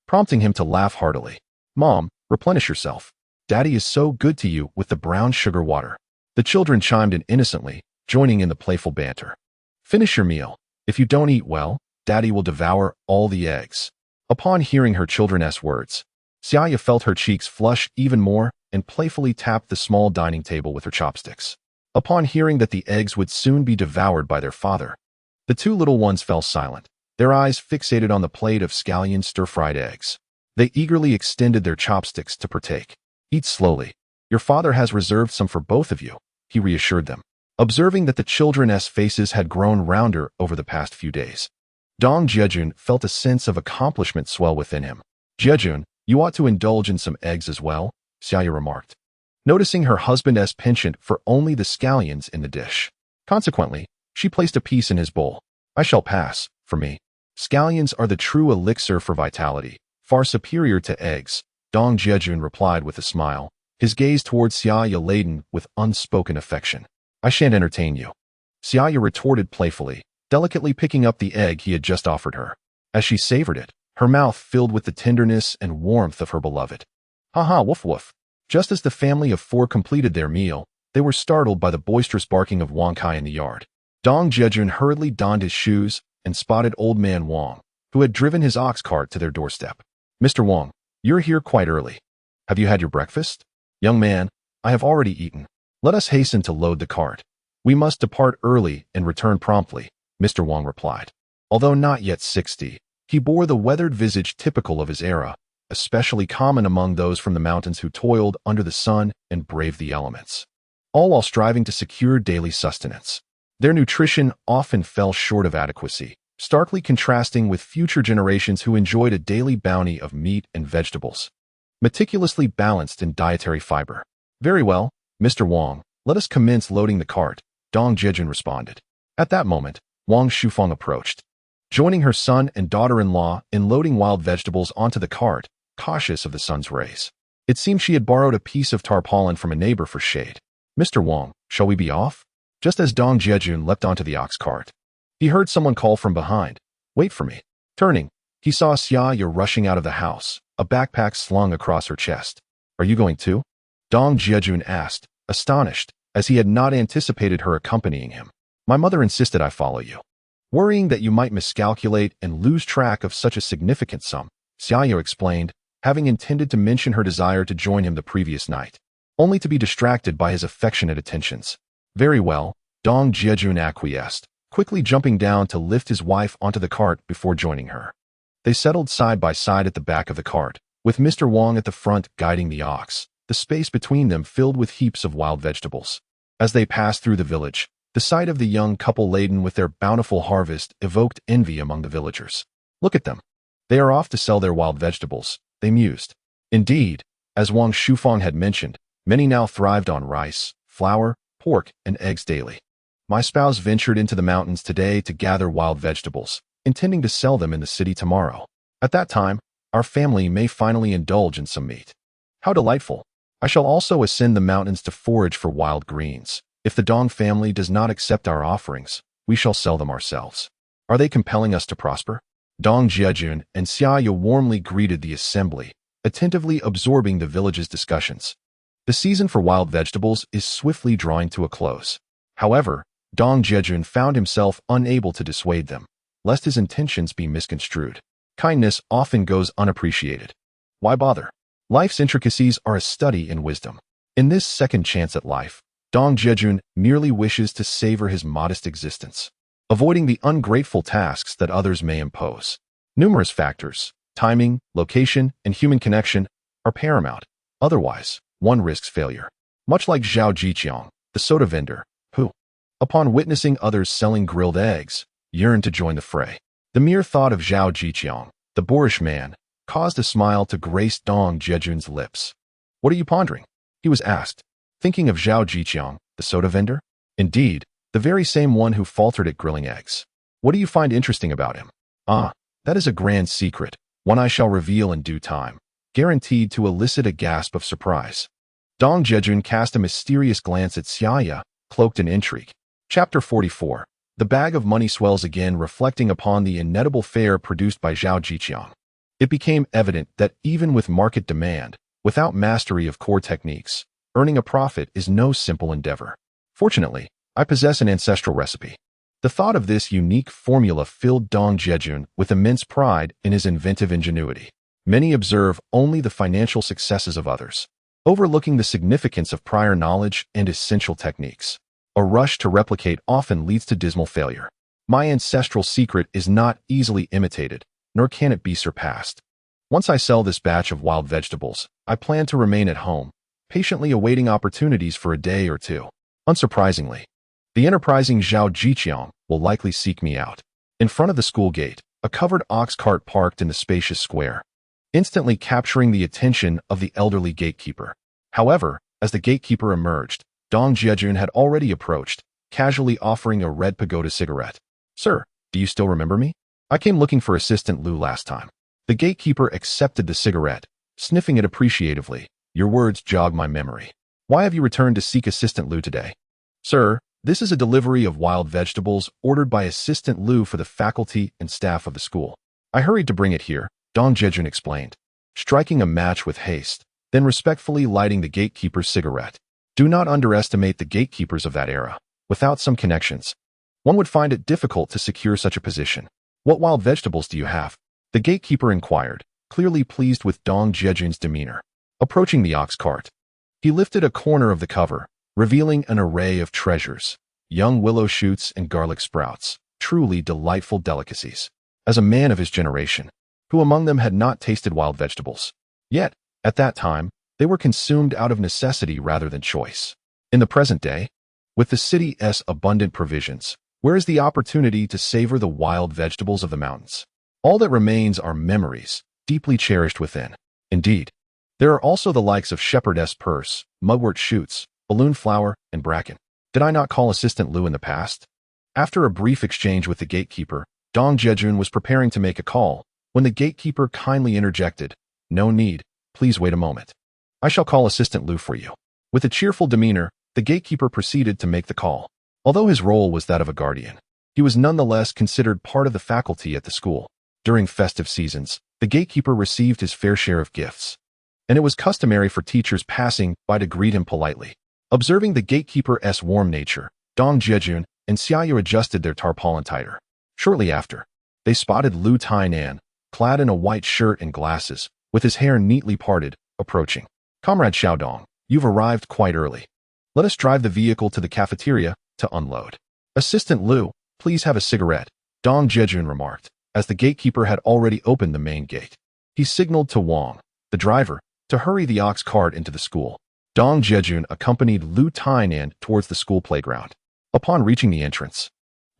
prompting him to laugh heartily. Mom, replenish yourself. Daddy is so good to you with the brown sugar water. The children chimed in innocently, joining in the playful banter. Finish your meal. If you don't eat well, Daddy will devour all the eggs. Upon hearing her children's words, Xia Ya felt her cheeks flush even more and playfully tapped the small dining table with her chopsticks. Upon hearing that the eggs would soon be devoured by their father, the 2 little ones fell silent, their eyes fixated on the plate of scallion stir-fried eggs. They eagerly extended their chopsticks to partake. Eat slowly. Your father has reserved some for both of you, he reassured them, observing that the children's faces had grown rounder over the past few days. Dong Jiajun felt a sense of accomplishment swell within him. Jiajun, you ought to indulge in some eggs as well, Xia Ya remarked, noticing her husband's penchant for only the scallions in the dish. Consequently, she placed a piece in his bowl. I shall pass, for me. Scallions are the true elixir for vitality, far superior to eggs, Dong Jiajun replied with a smile, his gaze towards Xia Ya laden with unspoken affection. I shan't entertain you, Xia Ya retorted playfully, delicately picking up the egg he had just offered her. As she savored it, her mouth filled with the tenderness and warmth of her beloved. Ha woof woof. Just as the family of 4 completed their meal, they were startled by the boisterous barking of Wang Kai in the yard. Dong Jiajun hurriedly donned his shoes and spotted Old Man Wang, who had driven his ox cart to their doorstep. Mr. Wang, you're here quite early. Have you had your breakfast? Young man, I have already eaten. Let us hasten to load the cart. We must depart early and return promptly, Mr. Wang replied. Although not yet 60, he bore the weathered visage typical of his era, especially common among those from the mountains who toiled under the sun and braved the elements, all while striving to secure daily sustenance. Their nutrition often fell short of adequacy, starkly contrasting with future generations who enjoyed a daily bounty of meat and vegetables, meticulously balanced in dietary fiber. Very well, Mr. Wang, let us commence loading the cart, Dong Jiajun responded. At that moment, Wang Shufeng approached, joining her son and daughter-in-law in loading wild vegetables onto the cart, cautious of the sun's rays. It seemed she had borrowed a piece of tarpaulin from a neighbor for shade. Mr. Wang, shall we be off? Just as Dong Jiajun leapt onto the ox cart, he heard someone call from behind, wait for me. Turning, he saw Xia Ya rushing out of the house, a backpack slung across her chest. Are you going too? Dong Jiajun asked, astonished, as he had not anticipated her accompanying him. My mother insisted I follow you. Worrying that you might miscalculate and lose track of such a significant sum, Xia Ya explained, having intended to mention her desire to join him the previous night, only to be distracted by his affectionate attentions. Very well, Dong Jiajun acquiesced, quickly jumping down to lift his wife onto the cart before joining her. They settled side by side at the back of the cart, with Mr. Wang at the front guiding the ox, the space between them filled with heaps of wild vegetables. As they passed through the village, the sight of the young couple laden with their bountiful harvest evoked envy among the villagers. Look at them. They are off to sell their wild vegetables, they mused. Indeed, as Wang Shufeng had mentioned, many now thrived on rice, flour, pork, and eggs daily. My spouse ventured into the mountains today to gather wild vegetables, intending to sell them in the city tomorrow. At that time, our family may finally indulge in some meat. How delightful! I shall also ascend the mountains to forage for wild greens. If the Dong family does not accept our offerings, we shall sell them ourselves. Are they compelling us to prosper? Dong Jiajun and Xia Ya warmly greeted the assembly, attentively absorbing the village's discussions. The season for wild vegetables is swiftly drawing to a close. However, Dong Jiajun found himself unable to dissuade them, lest his intentions be misconstrued. Kindness often goes unappreciated. Why bother? Life's intricacies are a study in wisdom. In this second chance at life, Dong Jiajun merely wishes to savor his modest existence, avoiding the ungrateful tasks that others may impose. Numerous factors, timing, location, and human connection, are paramount. Otherwise, one risks failure. Much like Zhao Jiqiang, the soda vendor, who, upon witnessing others selling grilled eggs, yearned to join the fray. The mere thought of Zhao Jiqiang, the boorish man, caused a smile to grace Dong Jiajun's lips. What are you pondering? He was asked, thinking of Zhao Jiqiang, the soda vendor? Indeed, the very same one who faltered at grilling eggs. What do you find interesting about him? Ah, that is a grand secret, one I shall reveal in due time, guaranteed to elicit a gasp of surprise. Dong Jiajun cast a mysterious glance at Xia Ya, cloaked in intrigue. Chapter 44. The bag of money swells again, reflecting upon the inedible fare produced by Zhao Jiqiang. It became evident that even with market demand, without mastery of core techniques, earning a profit is no simple endeavor. Fortunately, I possess an ancestral recipe. The thought of this unique formula filled Dong Jiajun with immense pride in his inventive ingenuity. Many observe only the financial successes of others, overlooking the significance of prior knowledge and essential techniques. A rush to replicate often leads to dismal failure. My ancestral secret is not easily imitated, nor can it be surpassed. Once I sell this batch of wild vegetables, I plan to remain at home, patiently awaiting opportunities for a day or two. Unsurprisingly, the enterprising Zhao Jiqiang will likely seek me out. In front of the school gate, a covered ox cart parked in the spacious square, instantly capturing the attention of the elderly gatekeeper. However, as the gatekeeper emerged, Dong Jiajun had already approached, casually offering a red pagoda cigarette. Sir, do you still remember me? I came looking for Assistant Lu last time. The gatekeeper accepted the cigarette, sniffing it appreciatively. Your words jog my memory. Why have you returned to seek Assistant Lu today? Sir, this is a delivery of wild vegetables ordered by Assistant Lu for the faculty and staff of the school. I hurried to bring it here, Dong Jiajun explained, striking a match with haste, then respectfully lighting the gatekeeper's cigarette. Do not underestimate the gatekeepers of that era. Without some connections, one would find it difficult to secure such a position. What wild vegetables do you have? The gatekeeper inquired, clearly pleased with Dong Jiajun's demeanor. Approaching the ox cart, he lifted a corner of the cover, revealing an array of treasures, young willow shoots and garlic sprouts, truly delightful delicacies. As a man of his generation, who among them had not tasted wild vegetables? Yet, at that time, they were consumed out of necessity rather than choice. In the present day, with the city's abundant provisions, where is the opportunity to savor the wild vegetables of the mountains? All that remains are memories, deeply cherished within. Indeed, there are also the likes of shepherdess purse, mugwort shoots, balloon flower, and bracken. Did I not call Assistant Lu in the past? After a brief exchange with the gatekeeper, Dong Jiajun was preparing to make a call when the gatekeeper kindly interjected, "No need, please wait a moment. I shall call Assistant Lu for you." With a cheerful demeanor, the gatekeeper proceeded to make the call. Although his role was that of a guardian, he was nonetheless considered part of the faculty at the school. During festive seasons, the gatekeeper received his fair share of gifts, and it was customary for teachers passing by to greet him politely. Observing the gatekeeper's warm nature, Dong Jiajun and Xia Ya adjusted their tarpaulin tighter. Shortly after, they spotted Lu Tainan, clad in a white shirt and glasses, with his hair neatly parted, approaching. "Comrade Xiaodong, you've arrived quite early. Let us drive the vehicle to the cafeteria to unload." "Assistant Lu, please have a cigarette," Dong Jiajun remarked, as the gatekeeper had already opened the main gate. He signaled to Wang, the driver, to hurry the ox cart into the school. Dong Jiajun accompanied Lu Tainan towards the school playground. Upon reaching the entrance,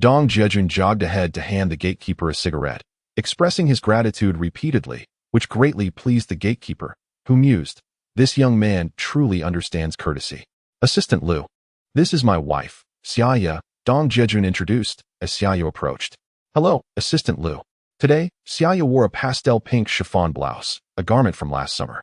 Dong Jiajun jogged ahead to hand the gatekeeper a cigarette, expressing his gratitude repeatedly, which greatly pleased the gatekeeper, who mused, "This young man truly understands courtesy." "Assistant Lu, this is my wife, Xia Ya," Dong Jiajun introduced as Xia Ya approached. "Hello, Assistant Lu." Today, Xia Ya wore a pastel pink chiffon blouse, a garment from last summer.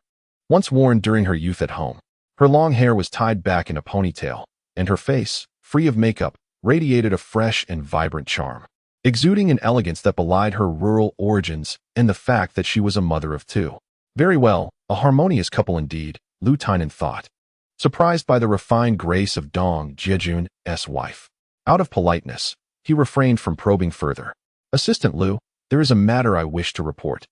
Once worn during her youth at home, her long hair was tied back in a ponytail, and her face, free of makeup, radiated a fresh and vibrant charm, exuding an elegance that belied her rural origins and the fact that she was a mother of two. Very well, a harmonious couple indeed, Lu Tainan thought, surprised by the refined grace of Dong Jiajun's wife. Out of politeness, he refrained from probing further. "Assistant Lu, there is a matter I wish to report,"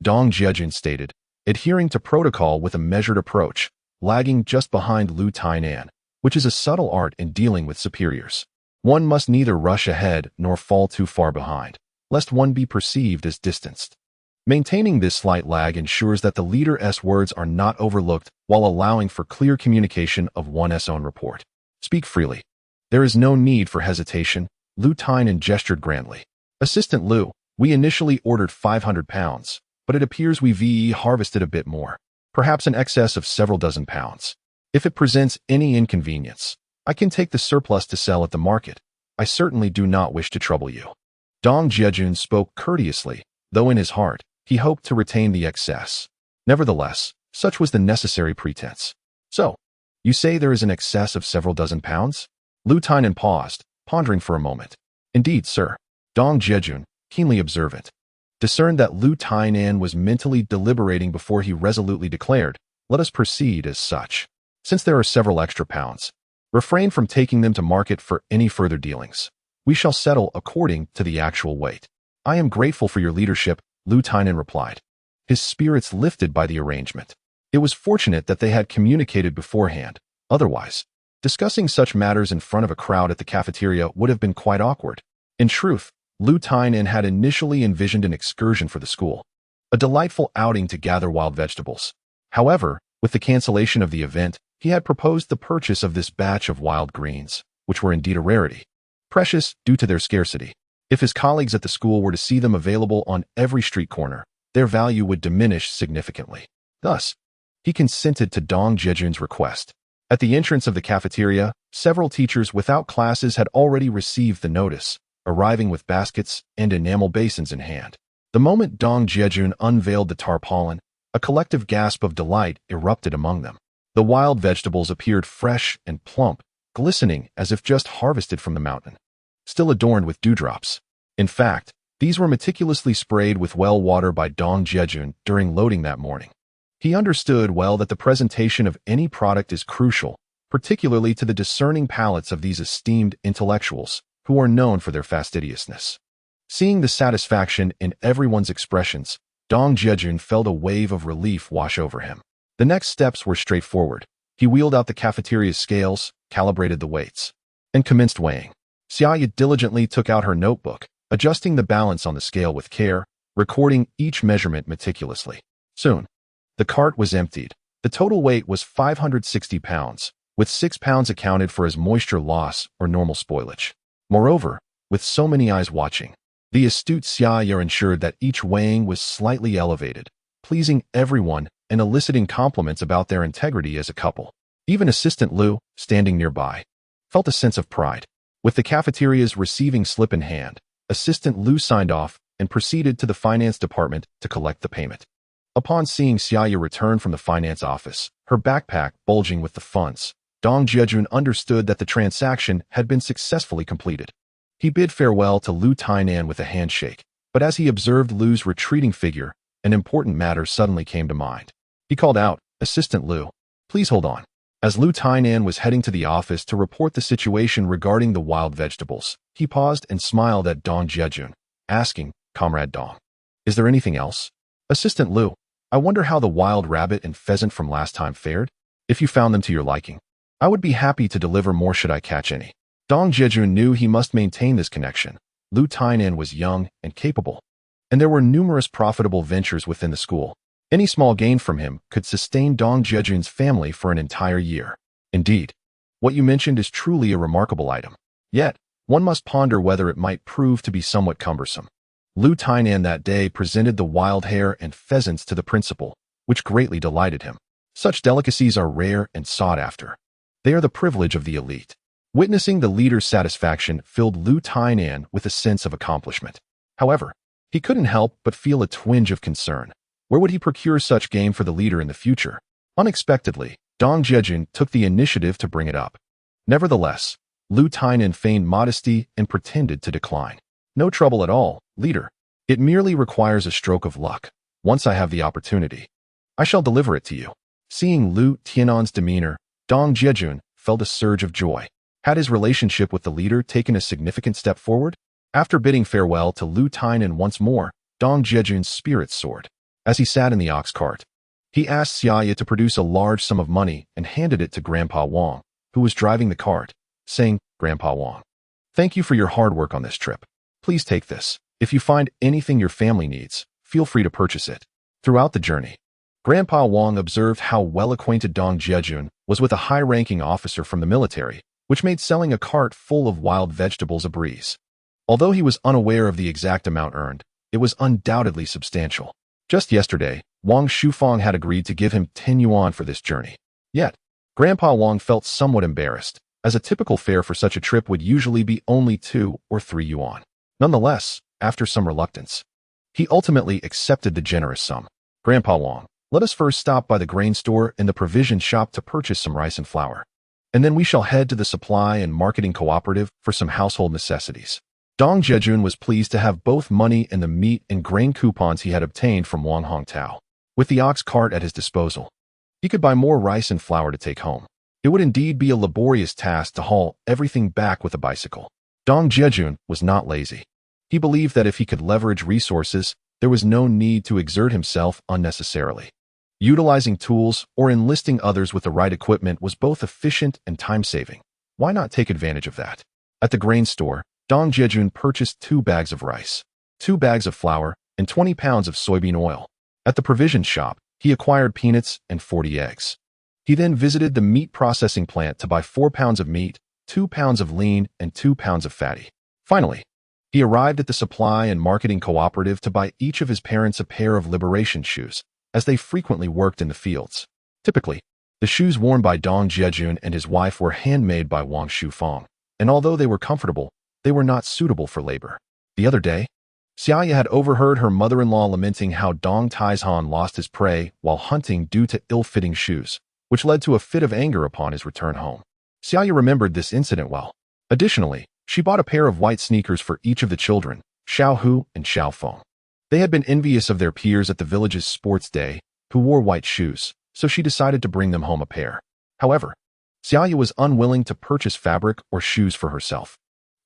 Dong Jiajun stated, adhering to protocol with a measured approach, lagging just behind Lu Tainan, which is a subtle art in dealing with superiors. One must neither rush ahead nor fall too far behind, lest one be perceived as distanced. Maintaining this slight lag ensures that the leader's words are not overlooked while allowing for clear communication of one's own report. "Speak freely. There is no need for hesitation," Lu Tainan gestured grandly. "Assistant Lu, we initially ordered 500 pounds, but it appears we've harvested a bit more, perhaps in excess of several dozen pounds. If it presents any inconvenience, I can take the surplus to sell at the market. I certainly do not wish to trouble you." Dong Jiajun spoke courteously, though in his heart, he hoped to retain the excess. Nevertheless, such was the necessary pretense. "So, you say there is an excess of several dozen pounds?" Lu Tainan paused, pondering for a moment. "Indeed, sir." Dong Jiajun, keenly observant, discerned that Lu Tainan was mentally deliberating before he resolutely declared, "Let us proceed as such. Since there are several extra pounds, refrain from taking them to market for any further dealings. We shall settle according to the actual weight." "I am grateful for your leadership," Lu Tainan replied, his spirits lifted by the arrangement. It was fortunate that they had communicated beforehand. Otherwise, discussing such matters in front of a crowd at the cafeteria would have been quite awkward. In truth, Lu Tainan had initially envisioned an excursion for the school, a delightful outing to gather wild vegetables. However, with the cancellation of the event, he had proposed the purchase of this batch of wild greens, which were indeed a rarity, precious due to their scarcity. If his colleagues at the school were to see them available on every street corner, their value would diminish significantly. Thus, he consented to Dong Jiajun's request. At the entrance of the cafeteria, several teachers without classes had already received the notice, arriving with baskets and enamel basins in hand. The moment Dong Jiajun unveiled the tarpaulin, a collective gasp of delight erupted among them. The wild vegetables appeared fresh and plump, glistening as if just harvested from the mountain, still adorned with dewdrops. In fact, these were meticulously sprayed with well water by Dong Jiajun during loading that morning. He understood well that the presentation of any product is crucial, particularly to the discerning palates of these esteemed intellectuals, who are known for their fastidiousness. Seeing the satisfaction in everyone's expressions, Dong Jiajun felt a wave of relief wash over him. The next steps were straightforward. He wheeled out the cafeteria's scales, calibrated the weights, and commenced weighing. Xia Ya diligently took out her notebook, adjusting the balance on the scale with care, recording each measurement meticulously. Soon, the cart was emptied. The total weight was 560 pounds, with 6 pounds accounted for as moisture loss or normal spoilage. Moreover, with so many eyes watching, the astute Xia Ya ensured that each weighing was slightly elevated, pleasing everyone and eliciting compliments about their integrity as a couple. Even Assistant Lu, standing nearby, felt a sense of pride. With the cafeteria's receiving slip in hand, Assistant Lu signed off and proceeded to the finance department to collect the payment. Upon seeing Xia Ya return from the finance office, her backpack bulging with the funds, Dong Jiajun understood that the transaction had been successfully completed. He bid farewell to Lu Tainan with a handshake, but as he observed Lu's retreating figure, an important matter suddenly came to mind. He called out, "Assistant Lu, please hold on." As Lu Tainan was heading to the office to report the situation regarding the wild vegetables, he paused and smiled at Dong Jiajun, asking, "Comrade Dong, is there anything else?" "Assistant Lu, I wonder how the wild rabbit and pheasant from last time fared. If you found them to your liking, I would be happy to deliver more should I catch any." Dong Jiajun knew he must maintain this connection. Lu Tainan was young and capable, and there were numerous profitable ventures within the school. Any small gain from him could sustain Dong Jiajun's family for an entire year. Indeed, what you mentioned is truly a remarkable item. Yet, one must ponder whether it might prove to be somewhat cumbersome. Lu Tainan that day presented the wild hare and pheasants to the principal, which greatly delighted him. Such delicacies are rare and sought after. They are the privilege of the elite. Witnessing the leader's satisfaction filled Lu Tainan with a sense of accomplishment. However, he couldn't help but feel a twinge of concern. Where would he procure such game for the leader in the future? Unexpectedly, Dong Jiajun took the initiative to bring it up. Nevertheless, Lu Tainan feigned modesty and pretended to decline. "No trouble at all, leader. It merely requires a stroke of luck. Once I have the opportunity, I shall deliver it to you." Seeing Lu Tianan's demeanor, Dong Jiajun felt a surge of joy. Had his relationship with the leader taken a significant step forward? After bidding farewell to Lu Tainan once more, Dong Jiajun's spirits soared. As he sat in the ox cart, he asked Xia Ya to produce a large sum of money and handed it to Grandpa Wang, who was driving the cart, saying, "Grandpa Wang, thank you for your hard work on this trip. Please take this. If you find anything your family needs, feel free to purchase it." Throughout the journey, Grandpa Wang observed how well acquainted Dong Jiajun was with a high-ranking officer from the military, which made selling a cart full of wild vegetables a breeze. Although he was unaware of the exact amount earned, it was undoubtedly substantial. Just yesterday, Wang Shufang had agreed to give him 10 yuan for this journey. Yet, Grandpa Wang felt somewhat embarrassed, as a typical fare for such a trip would usually be only 2 or 3 yuan. Nonetheless, after some reluctance, he ultimately accepted the generous sum. "Grandpa Wang, let us first stop by the grain store and the provision shop to purchase some rice and flour, and then we shall head to the supply and marketing cooperative for some household necessities." Dong Jiajun was pleased to have both money and the meat and grain coupons he had obtained from Wang Hongtao. With the ox cart at his disposal, he could buy more rice and flour to take home. It would indeed be a laborious task to haul everything back with a bicycle. Dong Jiajun was not lazy. He believed that if he could leverage resources, there was no need to exert himself unnecessarily. Utilizing tools or enlisting others with the right equipment was both efficient and time-saving. Why not take advantage of that? At the grain store, Dong Jiajun purchased 2 bags of rice, 2 bags of flour, and 20 pounds of soybean oil. At the provision shop, he acquired peanuts and 40 eggs. He then visited the meat processing plant to buy 4 pounds of meat, 2 pounds of lean, and 2 pounds of fatty. Finally, he arrived at the supply and marketing cooperative to buy each of his parents a pair of liberation shoes, as they frequently worked in the fields. Typically, the shoes worn by Dong Jiajun and his wife were handmade by Wang Shufang, and although they were comfortable, they were not suitable for labor. The other day, Xia Ya had overheard her mother-in-law lamenting how Dong Taizhan lost his prey while hunting due to ill-fitting shoes, which led to a fit of anger upon his return home. Xia Ya remembered this incident well. Additionally, she bought a pair of white sneakers for each of the children, Xiao Hu and Xiao Feng. They had been envious of their peers at the village's sports day, who wore white shoes, so she decided to bring them home a pair. However, Xia Ya was unwilling to purchase fabric or shoes for herself,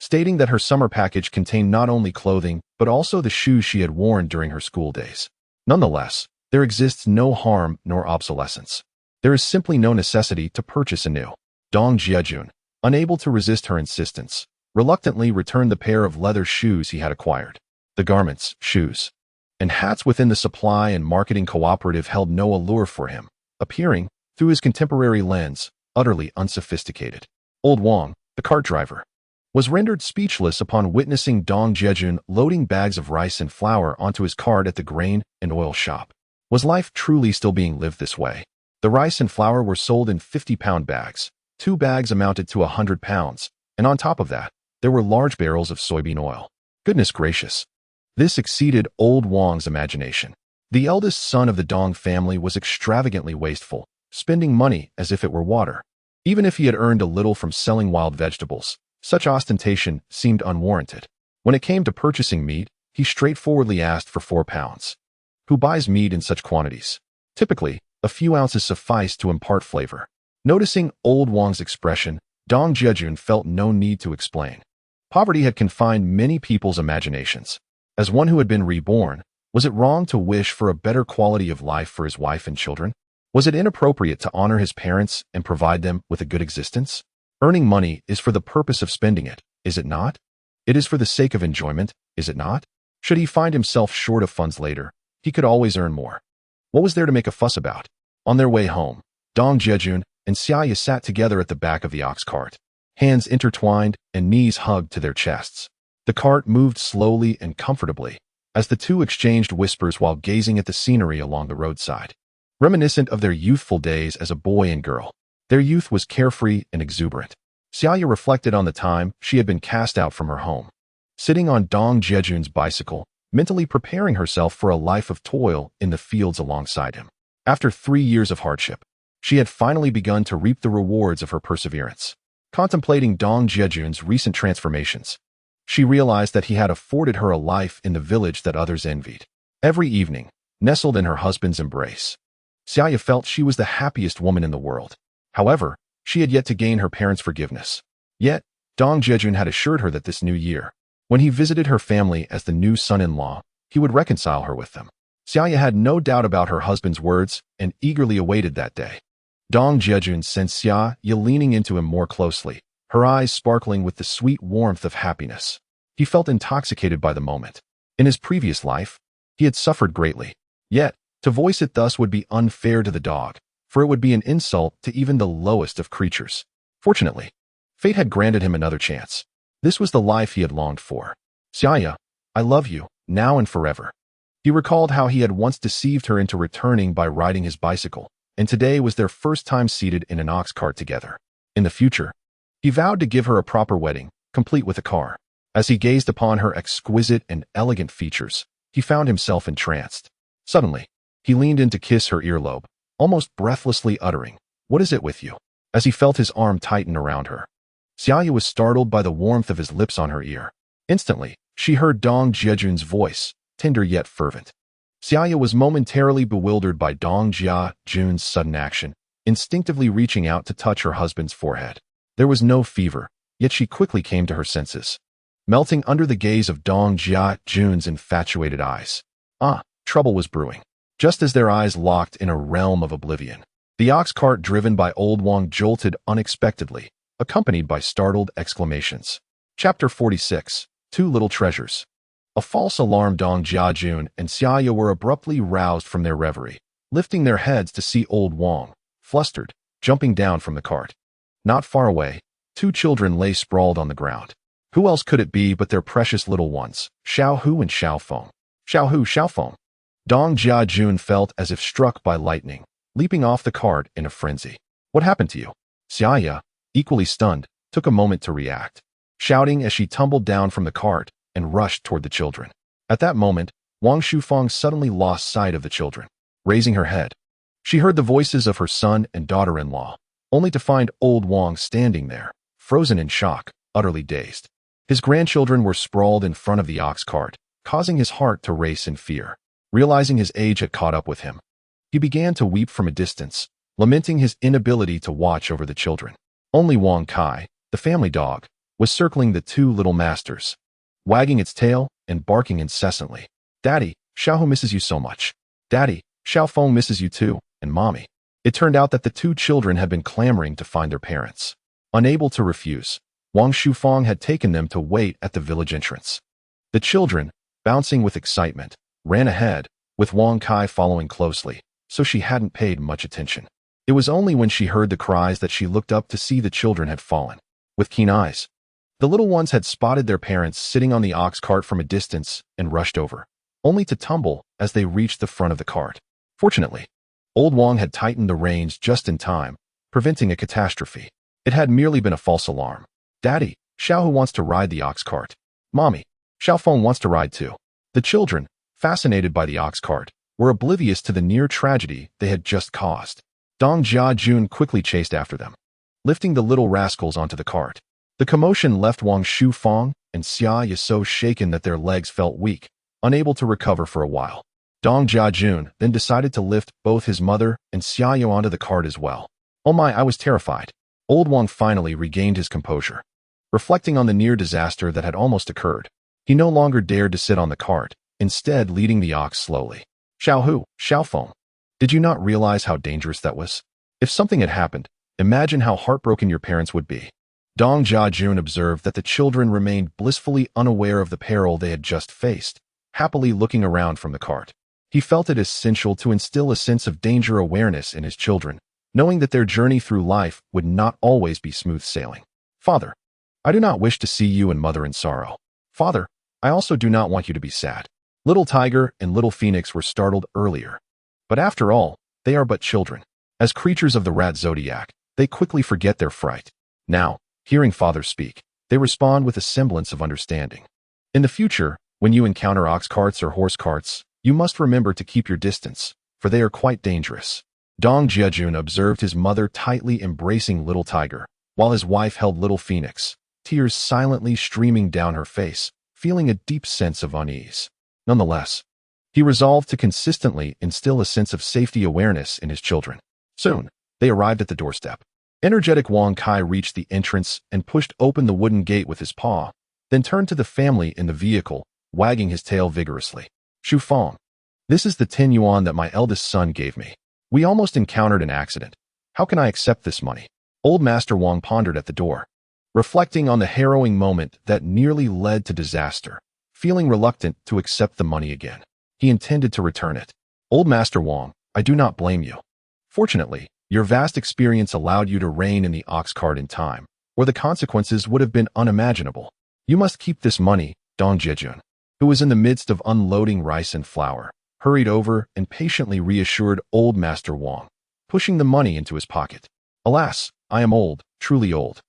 stating that her summer package contained not only clothing, but also the shoes she had worn during her school days. Nonetheless, there exists no harm nor obsolescence. There is simply no necessity to purchase anew. Dong Jiajun, unable to resist her insistence, reluctantly returned the pair of leather shoes he had acquired. The garments, shoes, and hats within the supply and marketing cooperative held no allure for him, appearing, through his contemporary lens, utterly unsophisticated. Old Wang, the cart driver, was rendered speechless upon witnessing Dong Jiajun loading bags of rice and flour onto his cart at the grain and oil shop. Was life truly still being lived this way? The rice and flour were sold in 50-pound bags. 2 bags amounted to 100 pounds, and on top of that, there were large barrels of soybean oil. Goodness gracious! This exceeded old Wang's imagination. The eldest son of the Dong family was extravagantly wasteful, spending money as if it were water. Even if he had earned a little from selling wild vegetables, such ostentation seemed unwarranted. When it came to purchasing meat, he straightforwardly asked for 4 pounds. Who buys meat in such quantities? Typically, a few ounces sufficed to impart flavor. Noticing old Wang's expression, Dong Jiajun felt no need to explain. Poverty had confined many people's imaginations. As one who had been reborn, was it wrong to wish for a better quality of life for his wife and children? Was it inappropriate to honor his parents and provide them with a good existence? Earning money is for the purpose of spending it, is it not? It is for the sake of enjoyment, is it not? Should he find himself short of funds later, he could always earn more. What was there to make a fuss about? On their way home, Dong Jiajun and Xia Ya sat together at the back of the ox cart, hands intertwined and knees hugged to their chests. The cart moved slowly and comfortably, as the two exchanged whispers while gazing at the scenery along the roadside. Reminiscent of their youthful days as a boy and girl, their youth was carefree and exuberant. Xia Ya reflected on the time she had been cast out from her home. Sitting on Dong Jiajun's bicycle, mentally preparing herself for a life of toil in the fields alongside him. After 3 years of hardship, she had finally begun to reap the rewards of her perseverance. Contemplating Dong Jiajun's recent transformations, she realized that he had afforded her a life in the village that others envied. Every evening, nestled in her husband's embrace, Xia Ya felt she was the happiest woman in the world. However, she had yet to gain her parents' forgiveness. Yet, Dong Jiajun had assured her that this new year, when he visited her family as the new son-in-law, he would reconcile her with them. Xia Ya had no doubt about her husband's words and eagerly awaited that day. Dong Jiajun sensed Xia Ya leaning into him more closely, her eyes sparkling with the sweet warmth of happiness. He felt intoxicated by the moment. In his previous life, he had suffered greatly. Yet, to voice it thus would be unfair to the dog, for it would be an insult to even the lowest of creatures. Fortunately, fate had granted him another chance. This was the life he had longed for. Xia Ya, I love you, now and forever. He recalled how he had once deceived her into returning by riding his bicycle, and today was their first time seated in an ox cart together. In the future, he vowed to give her a proper wedding, complete with a car. As he gazed upon her exquisite and elegant features, he found himself entranced. Suddenly, he leaned in to kiss her earlobe, almost breathlessly uttering, "What is it with you?" As he felt his arm tighten around her, Xia Ya was startled by the warmth of his lips on her ear. Instantly, she heard Dong Jiajun's voice, tender yet fervent. Xia Ya was momentarily bewildered by Dong Jiajun's sudden action, instinctively reaching out to touch her husband's forehead. There was no fever, yet she quickly came to her senses, melting under the gaze of Dong Jiajun's infatuated eyes. Trouble was brewing. Just as their eyes locked in a realm of oblivion, the ox cart driven by old Wang jolted unexpectedly, accompanied by startled exclamations. Chapter 46. 2 Little Treasures. A false alarm. Dong Jiajun and Xia Ya were abruptly roused from their reverie, lifting their heads to see old Wang, flustered, jumping down from the cart. Not far away, 2 children lay sprawled on the ground. Who else could it be but their precious little ones, Xiaohu and Xiaofeng? Xiaofeng. Dong Jiajun felt as if struck by lightning, leaping off the cart in a frenzy. What happened to you? Xia Ya, equally stunned, took a moment to react, shouting as she tumbled down from the cart and rushed toward the children. At that moment, Wang Shufeng suddenly lost sight of the children. Raising her head, she heard the voices of her son and daughter-in-law, only to find old Wang standing there, frozen in shock, utterly dazed. His grandchildren were sprawled in front of the ox cart, causing his heart to race in fear. Realizing his age had caught up with him, he began to weep from a distance, lamenting his inability to watch over the children. Only Wang Kai, the family dog, was circling the 2 little masters, wagging its tail and barking incessantly. "Daddy, Xiaohu misses you so much. Daddy, Xiaofeng misses you too, and Mommy." It turned out that the 2 children had been clamoring to find their parents. Unable to refuse, Wang Shufeng had taken them to wait at the village entrance. The children, bouncing with excitement, ran ahead, with Wang Kai following closely, so she hadn't paid much attention. It was only when she heard the cries that she looked up to see the children had fallen. With keen eyes, the little ones had spotted their parents sitting on the ox cart from a distance and rushed over, only to tumble as they reached the front of the cart. Fortunately, Old Wang had tightened the reins just in time, preventing a catastrophe. It had merely been a false alarm. Daddy, Xiaohu wants to ride the ox cart. Mommy, Xiaofeng wants to ride too. The children, fascinated by the ox cart, were oblivious to the near tragedy they had just caused. Dong Jiajun quickly chased after them, lifting the little rascals onto the cart. The commotion left Wang Shufang and Xia Ya so shaken that their legs felt weak, unable to recover for a while. Dong Jiajun then decided to lift both his mother and Xia Ya onto the cart as well. Oh my, I was terrified. Old Wang finally regained his composure. Reflecting on the near disaster that had almost occurred, he no longer dared to sit on the cart, instead leading the ox slowly. Xiaohu, Xiaofeng, did you not realize how dangerous that was? If something had happened, imagine how heartbroken your parents would be. Dong Jiajun observed that the children remained blissfully unaware of the peril they had just faced, happily looking around from the cart. He felt it essential to instill a sense of danger awareness in his children, knowing that their journey through life would not always be smooth sailing. Father, I do not wish to see you and mother in sorrow. Father, I also do not want you to be sad. Little Tiger and Little Phoenix were startled earlier. But after all, they are but children. As creatures of the rat zodiac, they quickly forget their fright. Now, hearing father speak, they respond with a semblance of understanding. In the future, when you encounter ox carts or horse carts, you must remember to keep your distance, for they are quite dangerous. Dong Jiajun observed his mother tightly embracing Little Tiger, while his wife held Little Phoenix, tears silently streaming down her face, feeling a deep sense of unease. Nonetheless, he resolved to consistently instill a sense of safety awareness in his children. Soon, they arrived at the doorstep. Energetic Wang Kai reached the entrance and pushed open the wooden gate with his paw, then turned to the family in the vehicle, wagging his tail vigorously. Shufang, this is the 10 yuan that my eldest son gave me. We almost encountered an accident. How can I accept this money? Old Master Wang pondered at the door, reflecting on the harrowing moment that nearly led to disaster. Feeling reluctant to accept the money again, he intended to return it. Old Master Wang, I do not blame you. Fortunately, your vast experience allowed you to rein in the ox cart in time, or the consequences would have been unimaginable. You must keep this money. Dong Jiajun, who was in the midst of unloading rice and flour, hurried over and patiently reassured Old Master Wang, pushing the money into his pocket. Alas, I am old, truly old,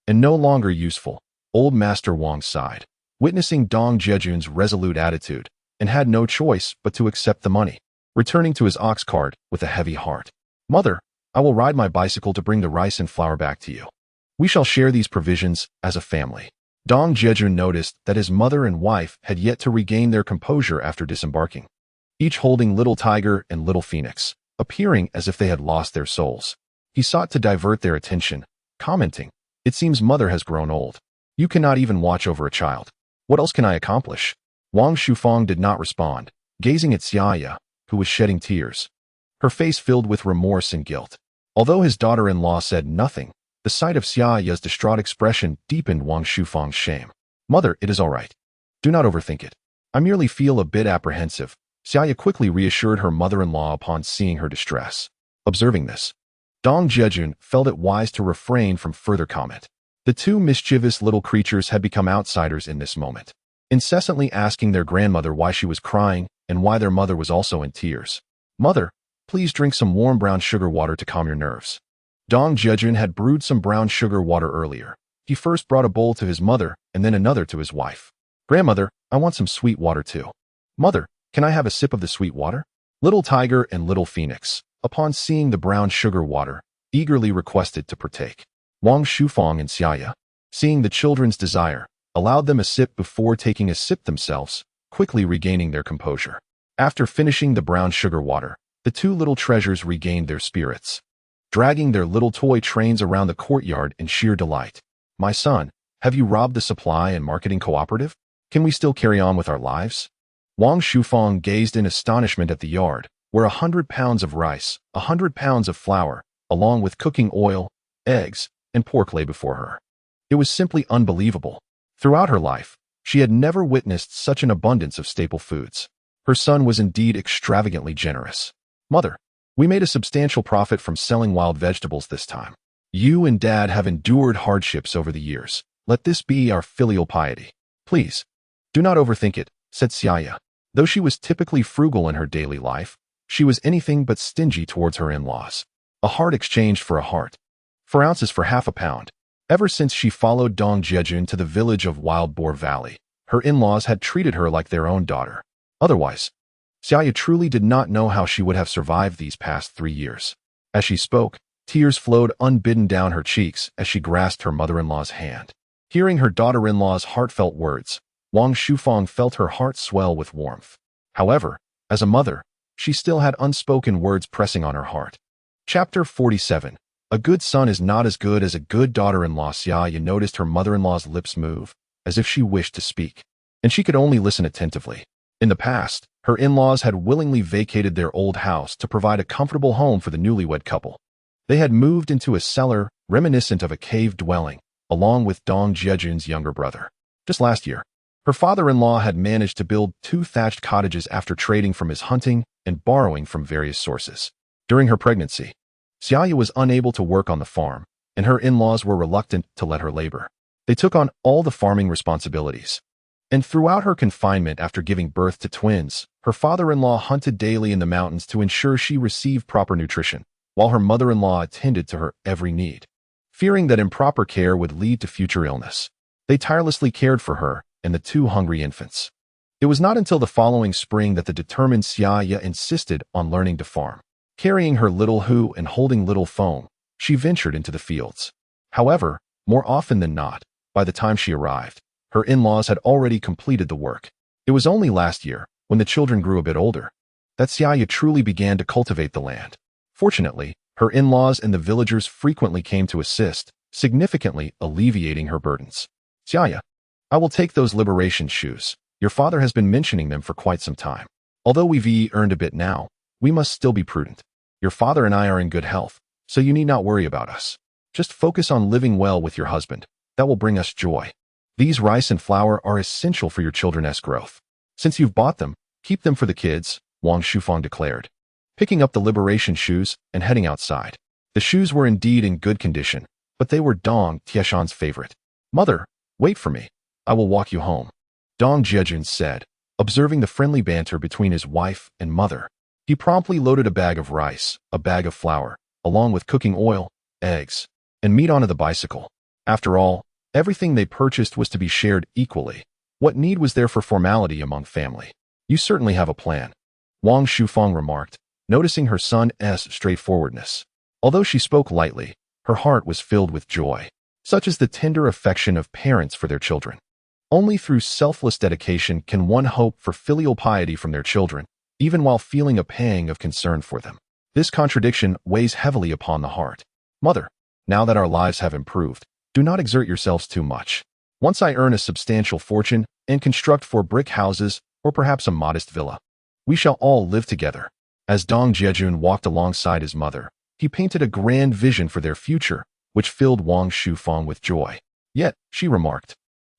and no longer useful. Old Master Wang sighed, witnessing Dong Jiajun's resolute attitude, and had no choice but to accept the money, returning to his ox cart with a heavy heart. Mother, I will ride my bicycle to bring the rice and flour back to you. We shall share these provisions as a family. Dong Jiajun noticed that his mother and wife had yet to regain their composure after disembarking, each holding Little Tiger and Little Phoenix, appearing as if they had lost their souls. He sought to divert their attention, commenting, "It seems mother has grown old. You cannot even watch over a child. What else can I accomplish?" Wang Shufang did not respond, gazing at Xia Ya, who was shedding tears, her face filled with remorse and guilt. Although his daughter-in-law said nothing, the sight of Xia Ya's distraught expression deepened Wang Shufang's shame. Mother, it is all right. Do not overthink it. I merely feel a bit apprehensive. Xia Ya quickly reassured her mother-in-law upon seeing her distress. Observing this, Dong Jiajun felt it wise to refrain from further comment. The two mischievous little creatures had become outsiders in this moment, incessantly asking their grandmother why she was crying and why their mother was also in tears. Mother, please drink some warm brown sugar water to calm your nerves. Dong Jiajun had brewed some brown sugar water earlier. He first brought a bowl to his mother and then another to his wife. Grandmother, I want some sweet water too. Mother, can I have a sip of the sweet water? Little Tiger and Little Phoenix, upon seeing the brown sugar water, eagerly requested to partake. Wang Shufang and Xia Ya, seeing the children's desire, allowed them a sip before taking a sip themselves, quickly regaining their composure. After finishing the brown sugar water, the two little treasures regained their spirits, dragging their little toy trains around the courtyard in sheer delight. My son, have you robbed the supply and marketing cooperative? Can we still carry on with our lives? Wang Shufang gazed in astonishment at the yard, where 100 pounds of rice, 100 pounds of flour, along with cooking oil, eggs, and pork lay before her. It was simply unbelievable. Throughout her life, she had never witnessed such an abundance of staple foods. Her son was indeed extravagantly generous. Mother, we made a substantial profit from selling wild vegetables this time. You and Dad have endured hardships over the years. Let this be our filial piety. Please, do not overthink it, said Xia Ya. Though she was typically frugal in her daily life, She was anything but stingy towards her in-laws. A heart exchanged for a heart. 4 ounces for half a pound. Ever since she followed Dong Jiajun to the village of Wild Boar Valley, her in-laws had treated her like their own daughter. Otherwise, Xia Ya truly did not know how she would have survived these past 3 years. As she spoke, tears flowed unbidden down her cheeks as she grasped her mother-in-law's hand. Hearing her daughter-in-law's heartfelt words, Wang Shufang felt her heart swell with warmth. However, as a mother, she still had unspoken words pressing on her heart. Chapter 47. A good son is not as good as a good daughter-in-law. Xia Ya noticed her mother-in-law's lips move, as if she wished to speak, and she could only listen attentively. In the past, her in-laws had willingly vacated their old house to provide a comfortable home for the newlywed couple. They had moved into a cellar reminiscent of a cave dwelling, along with Dong Jiajun's younger brother. Just last year, her father-in-law had managed to build 2 thatched cottages after trading from his hunting and borrowing from various sources. During her pregnancy, Xia Ya was unable to work on the farm, and her in-laws were reluctant to let her labor. They took on all the farming responsibilities. And throughout her confinement after giving birth to twins, her father-in-law hunted daily in the mountains to ensure she received proper nutrition, while her mother-in-law attended to her every need. Fearing that improper care would lead to future illness, they tirelessly cared for her and the 2 hungry infants. It was not until the following spring that the determined Xia Ya insisted on learning to farm. Carrying her little hoe and holding little Feng, she ventured into the fields. However, more often than not, by the time she arrived, her in-laws had already completed the work. It was only last year, when the children grew a bit older, that Xia Ya truly began to cultivate the land. Fortunately, her in-laws and the villagers frequently came to assist, significantly alleviating her burdens. Xia Ya, I will take those liberation shoes. Your father has been mentioning them for quite some time. Although we've earned a bit now, we must still be prudent. Your father and I are in good health, so you need not worry about us. Just focus on living well with your husband. That will bring us joy. These rice and flour are essential for your children's growth. Since you've bought them, keep them for the kids, Wang Shufang declared, picking up the liberation shoes and heading outside. The shoes were indeed in good condition, but they were Dong Tieshan's favorite. Mother, wait for me. I will walk you home, Dong Jiajun said, observing the friendly banter between his wife and mother. He promptly loaded a bag of rice, a bag of flour, along with cooking oil, eggs, and meat onto the bicycle. After all, everything they purchased was to be shared equally. What need was there for formality among family? You certainly have a plan, Wang Shufang remarked, noticing her son's straightforwardness. Although she spoke lightly, her heart was filled with joy. Such is the tender affection of parents for their children. Only through selfless dedication can one hope for filial piety from their children, even while feeling a pang of concern for them. This contradiction weighs heavily upon the heart. Mother, now that our lives have improved, do not exert yourselves too much. Once I earn a substantial fortune and construct 4 brick houses or perhaps a modest villa, we shall all live together. As Dong Jiajun walked alongside his mother, he painted a grand vision for their future, which filled Wang Shufang with joy. Yet, she remarked,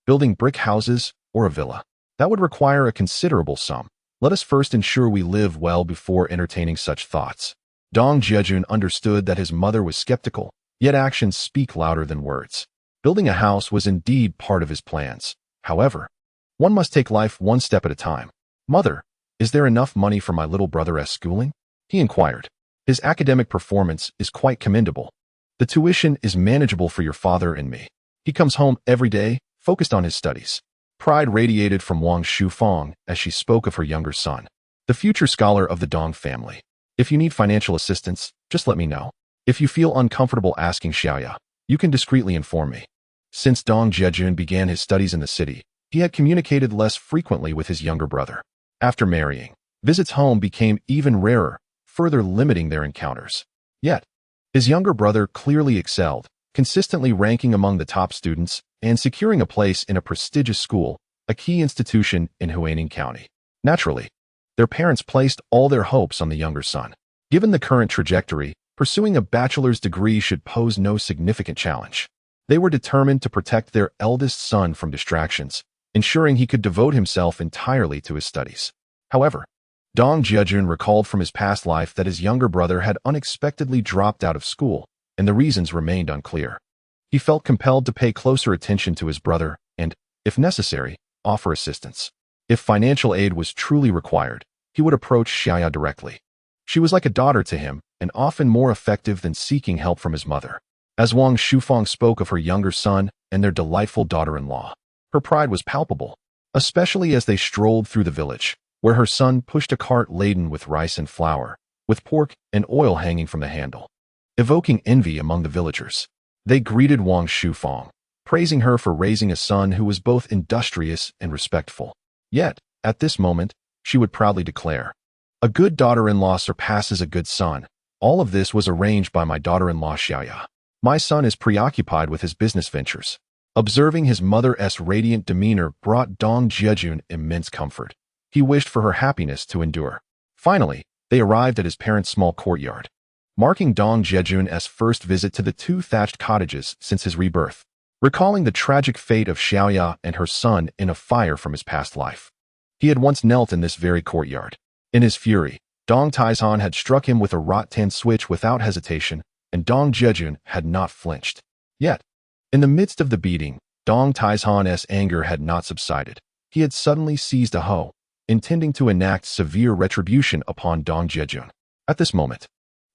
building brick houses or a villa, that would require a considerable sum. Let us first ensure we live well before entertaining such thoughts. Dong Jiajun understood that his mother was skeptical, yet actions speak louder than words. Building a house was indeed part of his plans. However, one must take life one step at a time. Mother, is there enough money for my little brother's schooling? He inquired. His academic performance is quite commendable. The tuition is manageable for your father and me. He comes home every day, focused on his studies. Pride radiated from Wang Shufang as she spoke of her younger son, the future scholar of the Dong family. If you need financial assistance, just let me know. If you feel uncomfortable asking Xia Ya, you can discreetly inform me. Since Dong Jiajun began his studies in the city, he had communicated less frequently with his younger brother. After marrying, visits home became even rarer, further limiting their encounters. Yet, his younger brother clearly excelled, consistently ranking among the top students and securing a place in a prestigious school, a key institution in Huaining County. Naturally, their parents placed all their hopes on the younger son. Given the current trajectory, pursuing a bachelor's degree should pose no significant challenge. They were determined to protect their eldest son from distractions, ensuring he could devote himself entirely to his studies. However, Dong Jiajun recalled from his past life that his younger brother had unexpectedly dropped out of school, and the reasons remained unclear. He felt compelled to pay closer attention to his brother and, if necessary, offer assistance. If financial aid was truly required, he would approach Xia Ya directly. She was like a daughter to him, and often more effective than seeking help from his mother. As Wang Shufang spoke of her younger son and their delightful daughter-in-law, her pride was palpable, especially as they strolled through the village, where her son pushed a cart laden with rice and flour, with pork and oil hanging from the handle, evoking envy among the villagers. They greeted Wang Shufang, praising her for raising a son who was both industrious and respectful. Yet, at this moment, she would proudly declare, "A good daughter-in-law surpasses a good son. All of this was arranged by my daughter-in-law Xia Ya. My son is preoccupied with his business ventures." Observing his mother's radiant demeanor brought Dong Jiajun immense comfort. He wished for her happiness to endure. Finally, they arrived at his parents' small courtyard, marking Dong Jiajun's first visit to the two thatched cottages since his rebirth. Recalling the tragic fate of Xia Ya and her son in a fire from his past life, he had once knelt in this very courtyard. In his fury, Dong Taizhan had struck him with a rattan switch without hesitation, and Dong Jiajun had not flinched. Yet, in the midst of the beating, Dong Taizhan's anger had not subsided. He had suddenly seized a hoe, intending to enact severe retribution upon Dong Jiajun. At this moment,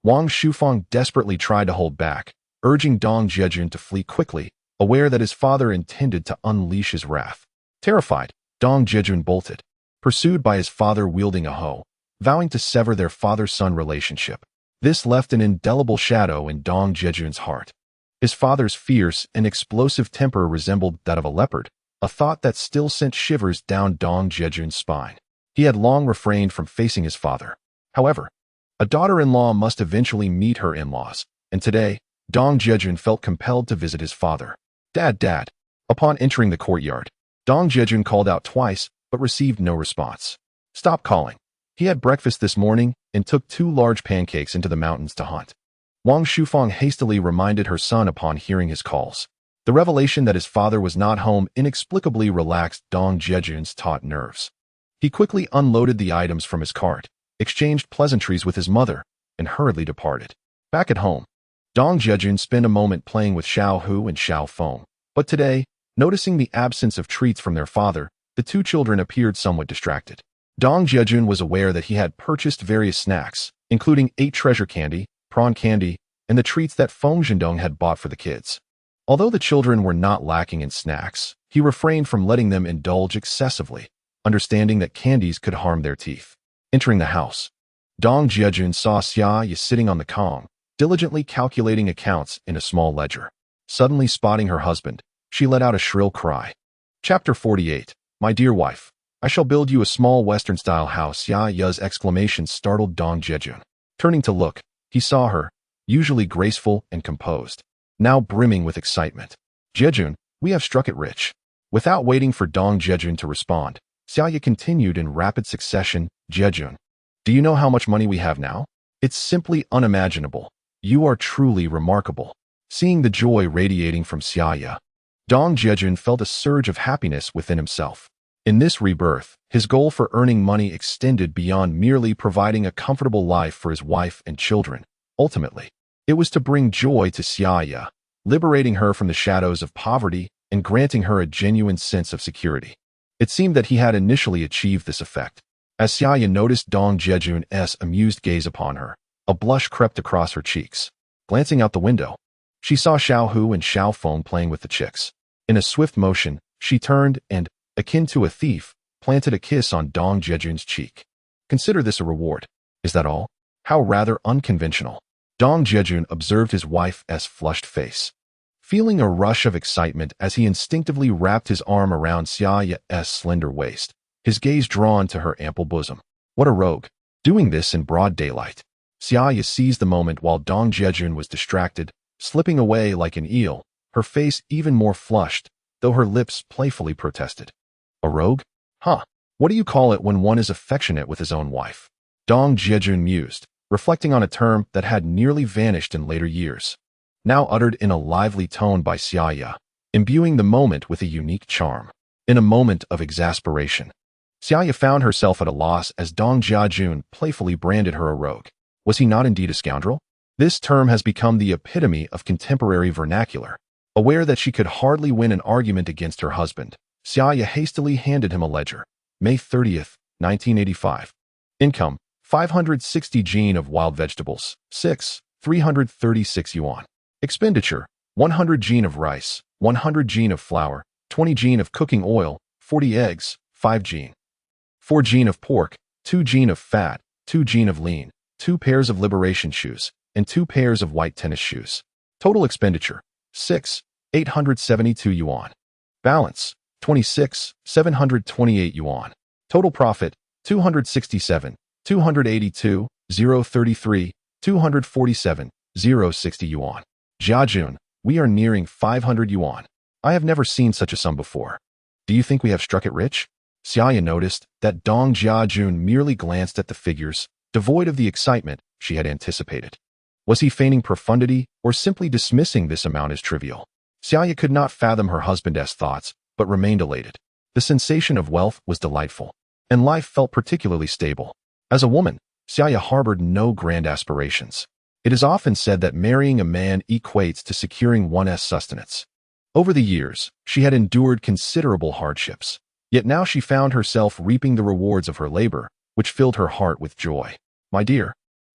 Wang Shufang desperately tried to hold back, urging Dong Jiajun to flee quickly, aware that his father intended to unleash his wrath. Terrified, Dong Jiajun bolted, pursued by his father wielding a hoe, vowing to sever their father-son relationship. This left an indelible shadow in Dong Jiajun's heart. His father's fierce and explosive temper resembled that of a leopard, a thought that still sent shivers down Dong Jiajun's spine. He had long refrained from facing his father. However, a daughter-in-law must eventually meet her in-laws, and today, Dong Jiajun felt compelled to visit his father. "Dad, Dad." Upon entering the courtyard, Dong Jiajun called out twice, but received no response. "Stop calling." He had breakfast this morning and took 2 large pancakes into the mountains to hunt. Wang Shufang hastily reminded her son upon hearing his calls. The revelation that his father was not home inexplicably relaxed Dong Jiajun's taut nerves. He quickly unloaded the items from his cart, exchanged pleasantries with his mother, and hurriedly departed. Back at home, Dong Jiajun spent a moment playing with Xiao Hu and Xiao Feng. But today, noticing the absence of treats from their father, the 2 children appeared somewhat distracted. Dong Jiajun was aware that he had purchased various snacks, including 8 treasure candy, prawn candy, and the treats that Feng Zhendong had bought for the kids. Although the children were not lacking in snacks, he refrained from letting them indulge excessively, understanding that candies could harm their teeth. Entering the house, Dong Jiajun saw Xia Ya sitting on the Kong, diligently calculating accounts in a small ledger. Suddenly spotting her husband, she let out a shrill cry. Chapter 48. My dear wife, I shall build you a small Western-style house. Xia Ya's exclamation startled Dong Jiajun. Turning to look, he saw her, usually graceful and composed, now brimming with excitement. "Jiajun, we have struck it rich." Without waiting for Dong Jiajun to respond, Xia Ya continued in rapid succession. "Jiajun, do you know how much money we have now? It's simply unimaginable. You are truly remarkable." Seeing the joy radiating from Xia Ya, Dong Jiajun felt a surge of happiness within himself. In this rebirth, his goal for earning money extended beyond merely providing a comfortable life for his wife and children. Ultimately, it was to bring joy to Xia Ya, liberating her from the shadows of poverty and granting her a genuine sense of security. It seemed that he had initially achieved this effect. As Xia Ya noticed Dong Jiajun's amused gaze upon her, a blush crept across her cheeks. Glancing out the window, she saw Xiao Hu and Xiao Feng playing with the chicks. In a swift motion, she turned and, akin to a thief, planted a kiss on Dong Jiajun's cheek. "Consider this a reward." "Is that all? How rather unconventional." Dong Jiajun observed his wife's flushed face, feeling a rush of excitement as he instinctively wrapped his arm around Xia Ya's slender waist, his gaze drawn to her ample bosom. What a rogue, doing this in broad daylight. Xia Ya seized the moment while Dong Jiajun was distracted, slipping away like an eel, her face even more flushed, though her lips playfully protested. "A rogue? Huh. What do you call it when one is affectionate with his own wife?" Dong Jiajun mused, reflecting on a term that had nearly vanished in later years, now uttered in a lively tone by Xia Ya, imbuing the moment with a unique charm. In a moment of exasperation, Xia Ya found herself at a loss as Dong Jiajun playfully branded her a rogue. Was he not indeed a scoundrel? This term has become the epitome of contemporary vernacular. Aware that she could hardly win an argument against her husband, Xia Ya hastily handed him a ledger. May 30th, 1985. Income, 560 jin of wild vegetables. 6. 336 yuan. Expenditure: 100 jin of rice, 100 jin of flour, 20 jin of cooking oil, 40 eggs, 5 jin. 4 jin of pork, 2 jin of fat, 2 jin of lean, 2 pairs of liberation shoes, and 2 pairs of white tennis shoes. Total expenditure: 6. 872 yuan. Balance: 26. 728 yuan. Total profit: 267. 282. 033. 247. 060 yuan. Jiajun, we are nearing 500 yuan. I have never seen such a sum before. Do you think we have struck it rich? Xia Ya noticed that Dong Jiajun merely glanced at the figures, devoid of the excitement she had anticipated. Was he feigning profundity or simply dismissing this amount as trivial? Xia Ya could not fathom her husband's thoughts, but remained elated. The sensation of wealth was delightful, and life felt particularly stable. As a woman, Xia Ya harbored no grand aspirations. It is often said that marrying a man equates to securing one's sustenance. Over the years, she had endured considerable hardships, yet now she found herself reaping the rewards of her labor, which filled her heart with joy. My dear,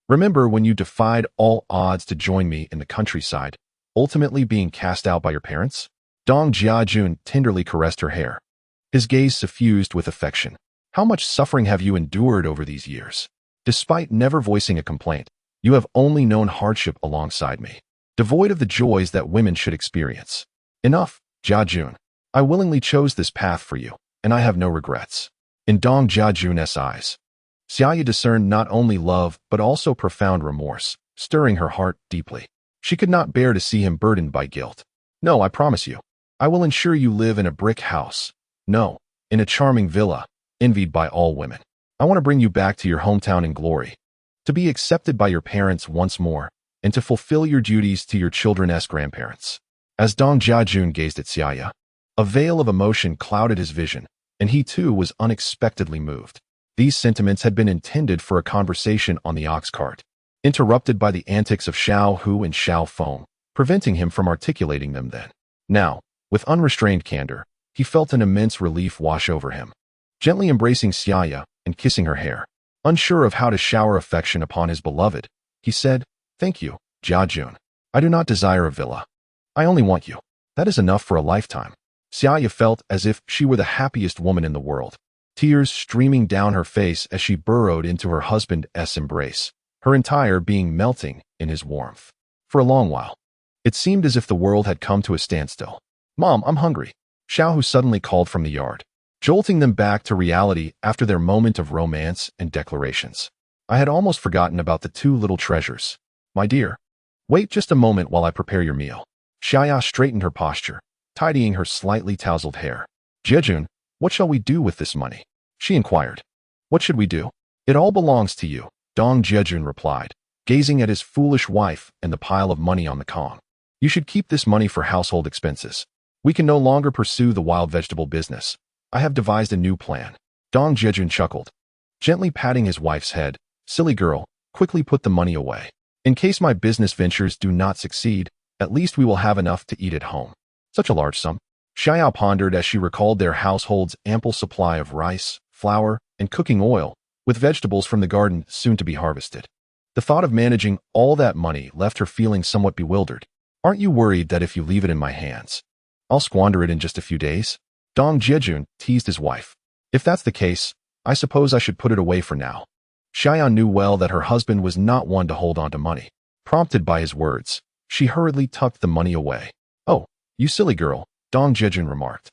remember when you defied all odds to join me in the countryside, ultimately being cast out by your parents? Dong Jiajun tenderly caressed her hair. His gaze suffused with affection. How much suffering have you endured over these years? Despite never voicing a complaint, you have only known hardship alongside me, devoid of the joys that women should experience. Enough, Jiajun. I willingly chose this path for you, and I have no regrets. In Dong Jiajun's eyes, Xia Ya discerned not only love but also profound remorse, stirring her heart deeply. She could not bear to see him burdened by guilt. No, I promise you, I will ensure you live in a brick house. No, in a charming villa, envied by all women. I want to bring you back to your hometown in glory, to be accepted by your parents once more, and to fulfill your duties to your children's grandparents. As Dong Jiajun gazed at Xia Ya, a veil of emotion clouded his vision, and he too was unexpectedly moved. These sentiments had been intended for a conversation on the ox cart, interrupted by the antics of Xiao Hu and Xiao Feng, preventing him from articulating them then. Now, with unrestrained candor, he felt an immense relief wash over him. Gently embracing Xia Ya and kissing her hair, unsure of how to shower affection upon his beloved, he said, "Thank you, Jiajun. I do not desire a villa. I only want you. That is enough for a lifetime." Xia Ya felt as if she were the happiest woman in the world, tears streaming down her face as she burrowed into her husband's embrace, her entire being melting in his warmth. For a long while, it seemed as if the world had come to a standstill. "Mom, I'm hungry," Xiao Hu suddenly called from the yard, jolting them back to reality after their moment of romance and declarations. "I had almost forgotten about the two little treasures. My dear, wait just a moment while I prepare your meal." Xia Ya straightened her posture, tidying her slightly tousled hair. "Jiajun, what shall we do with this money?" she inquired. "What should we do? It all belongs to you," Dong Jiajun replied, gazing at his foolish wife and the pile of money on the Kong. "You should keep this money for household expenses. We can no longer pursue the wild vegetable business. I have devised a new plan." Dong Jiajun chuckled, gently patting his wife's head. "Silly girl, quickly put the money away. In case my business ventures do not succeed, at least we will have enough to eat at home." Such a large sum. Xia Ya pondered as she recalled their household's ample supply of rice, flour, and cooking oil, with vegetables from the garden soon to be harvested. The thought of managing all that money left her feeling somewhat bewildered. "Aren't you worried that if you leave it in my hands, I'll squander it in just a few days?" Dong Jiajun teased his wife. "If that's the case, I suppose I should put it away for now." Xia Ya knew well that her husband was not one to hold on to money. Prompted by his words, she hurriedly tucked the money away. "Oh, you silly girl," Dong Jiajun remarked,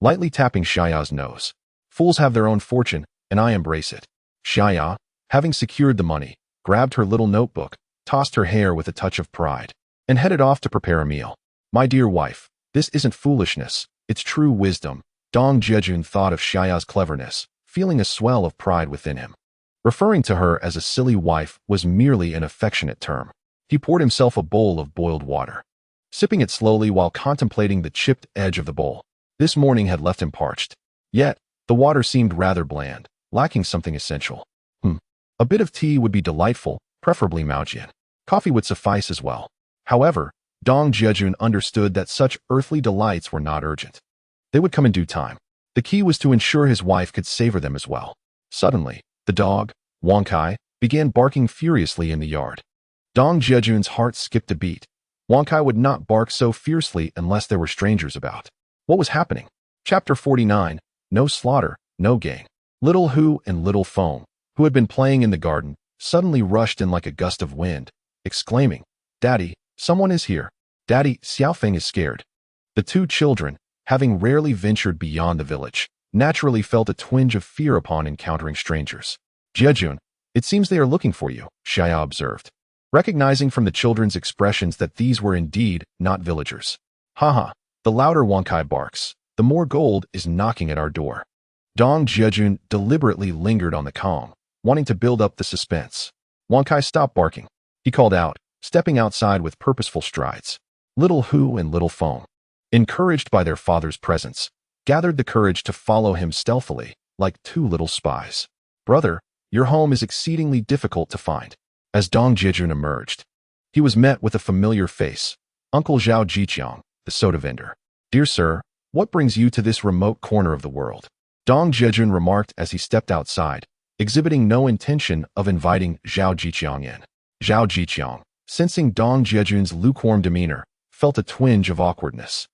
lightly tapping Xia Ya's nose. "Fools have their own fortune, and I embrace it." Xia Ya, having secured the money, grabbed her little notebook, tossed her hair with a touch of pride, and headed off to prepare a meal. "My dear wife, this isn't foolishness, it's true wisdom." Dong Jiajun thought of Xia Ya's cleverness, feeling a swell of pride within him. Referring to her as a silly wife was merely an affectionate term. He poured himself a bowl of boiled water, sipping it slowly while contemplating the chipped edge of the bowl. This morning had left him parched. Yet, the water seemed rather bland, lacking something essential. A bit of tea would be delightful, preferably Maojian. Coffee would suffice as well. However, Dong Jiajun understood that such earthly delights were not urgent. They would come in due time. The key was to ensure his wife could savor them as well. Suddenly, the dog, Wang Kai, began barking furiously in the yard. Dong Jiajun's heart skipped a beat. Wankai would not bark so fiercely unless there were strangers about. What was happening? Chapter 49. No slaughter, no gain. Little Hu and Little Foam, who had been playing in the garden, suddenly rushed in like a gust of wind, exclaiming, "Daddy, someone is here. Daddy, Xiaofeng is scared." The two children, having rarely ventured beyond the village, naturally felt a twinge of fear upon encountering strangers. "Jiajun, it seems they are looking for you," Xia Ya observed, recognizing from the children's expressions that these were indeed not villagers. "Haha, the louder Wankai barks, the more gold is knocking at our door." Dong Jiajun deliberately lingered on the calm, wanting to build up the suspense. Wankai stopped barking. He called out, stepping outside with purposeful strides. Little Hu and Little Foam, encouraged by their father's presence, gathered the courage to follow him stealthily, like two little spies. "Brother, your home is exceedingly difficult to find." As Dong Jiajun emerged, he was met with a familiar face, Uncle Zhao Jiqiang, the soda vendor. "Dear sir, what brings you to this remote corner of the world?" Dong Jiajun remarked as he stepped outside, exhibiting no intention of inviting Zhao Jiqiang in. Zhao Jiqiang, sensing Dong Jiajun's lukewarm demeanor, felt a twinge of awkwardness.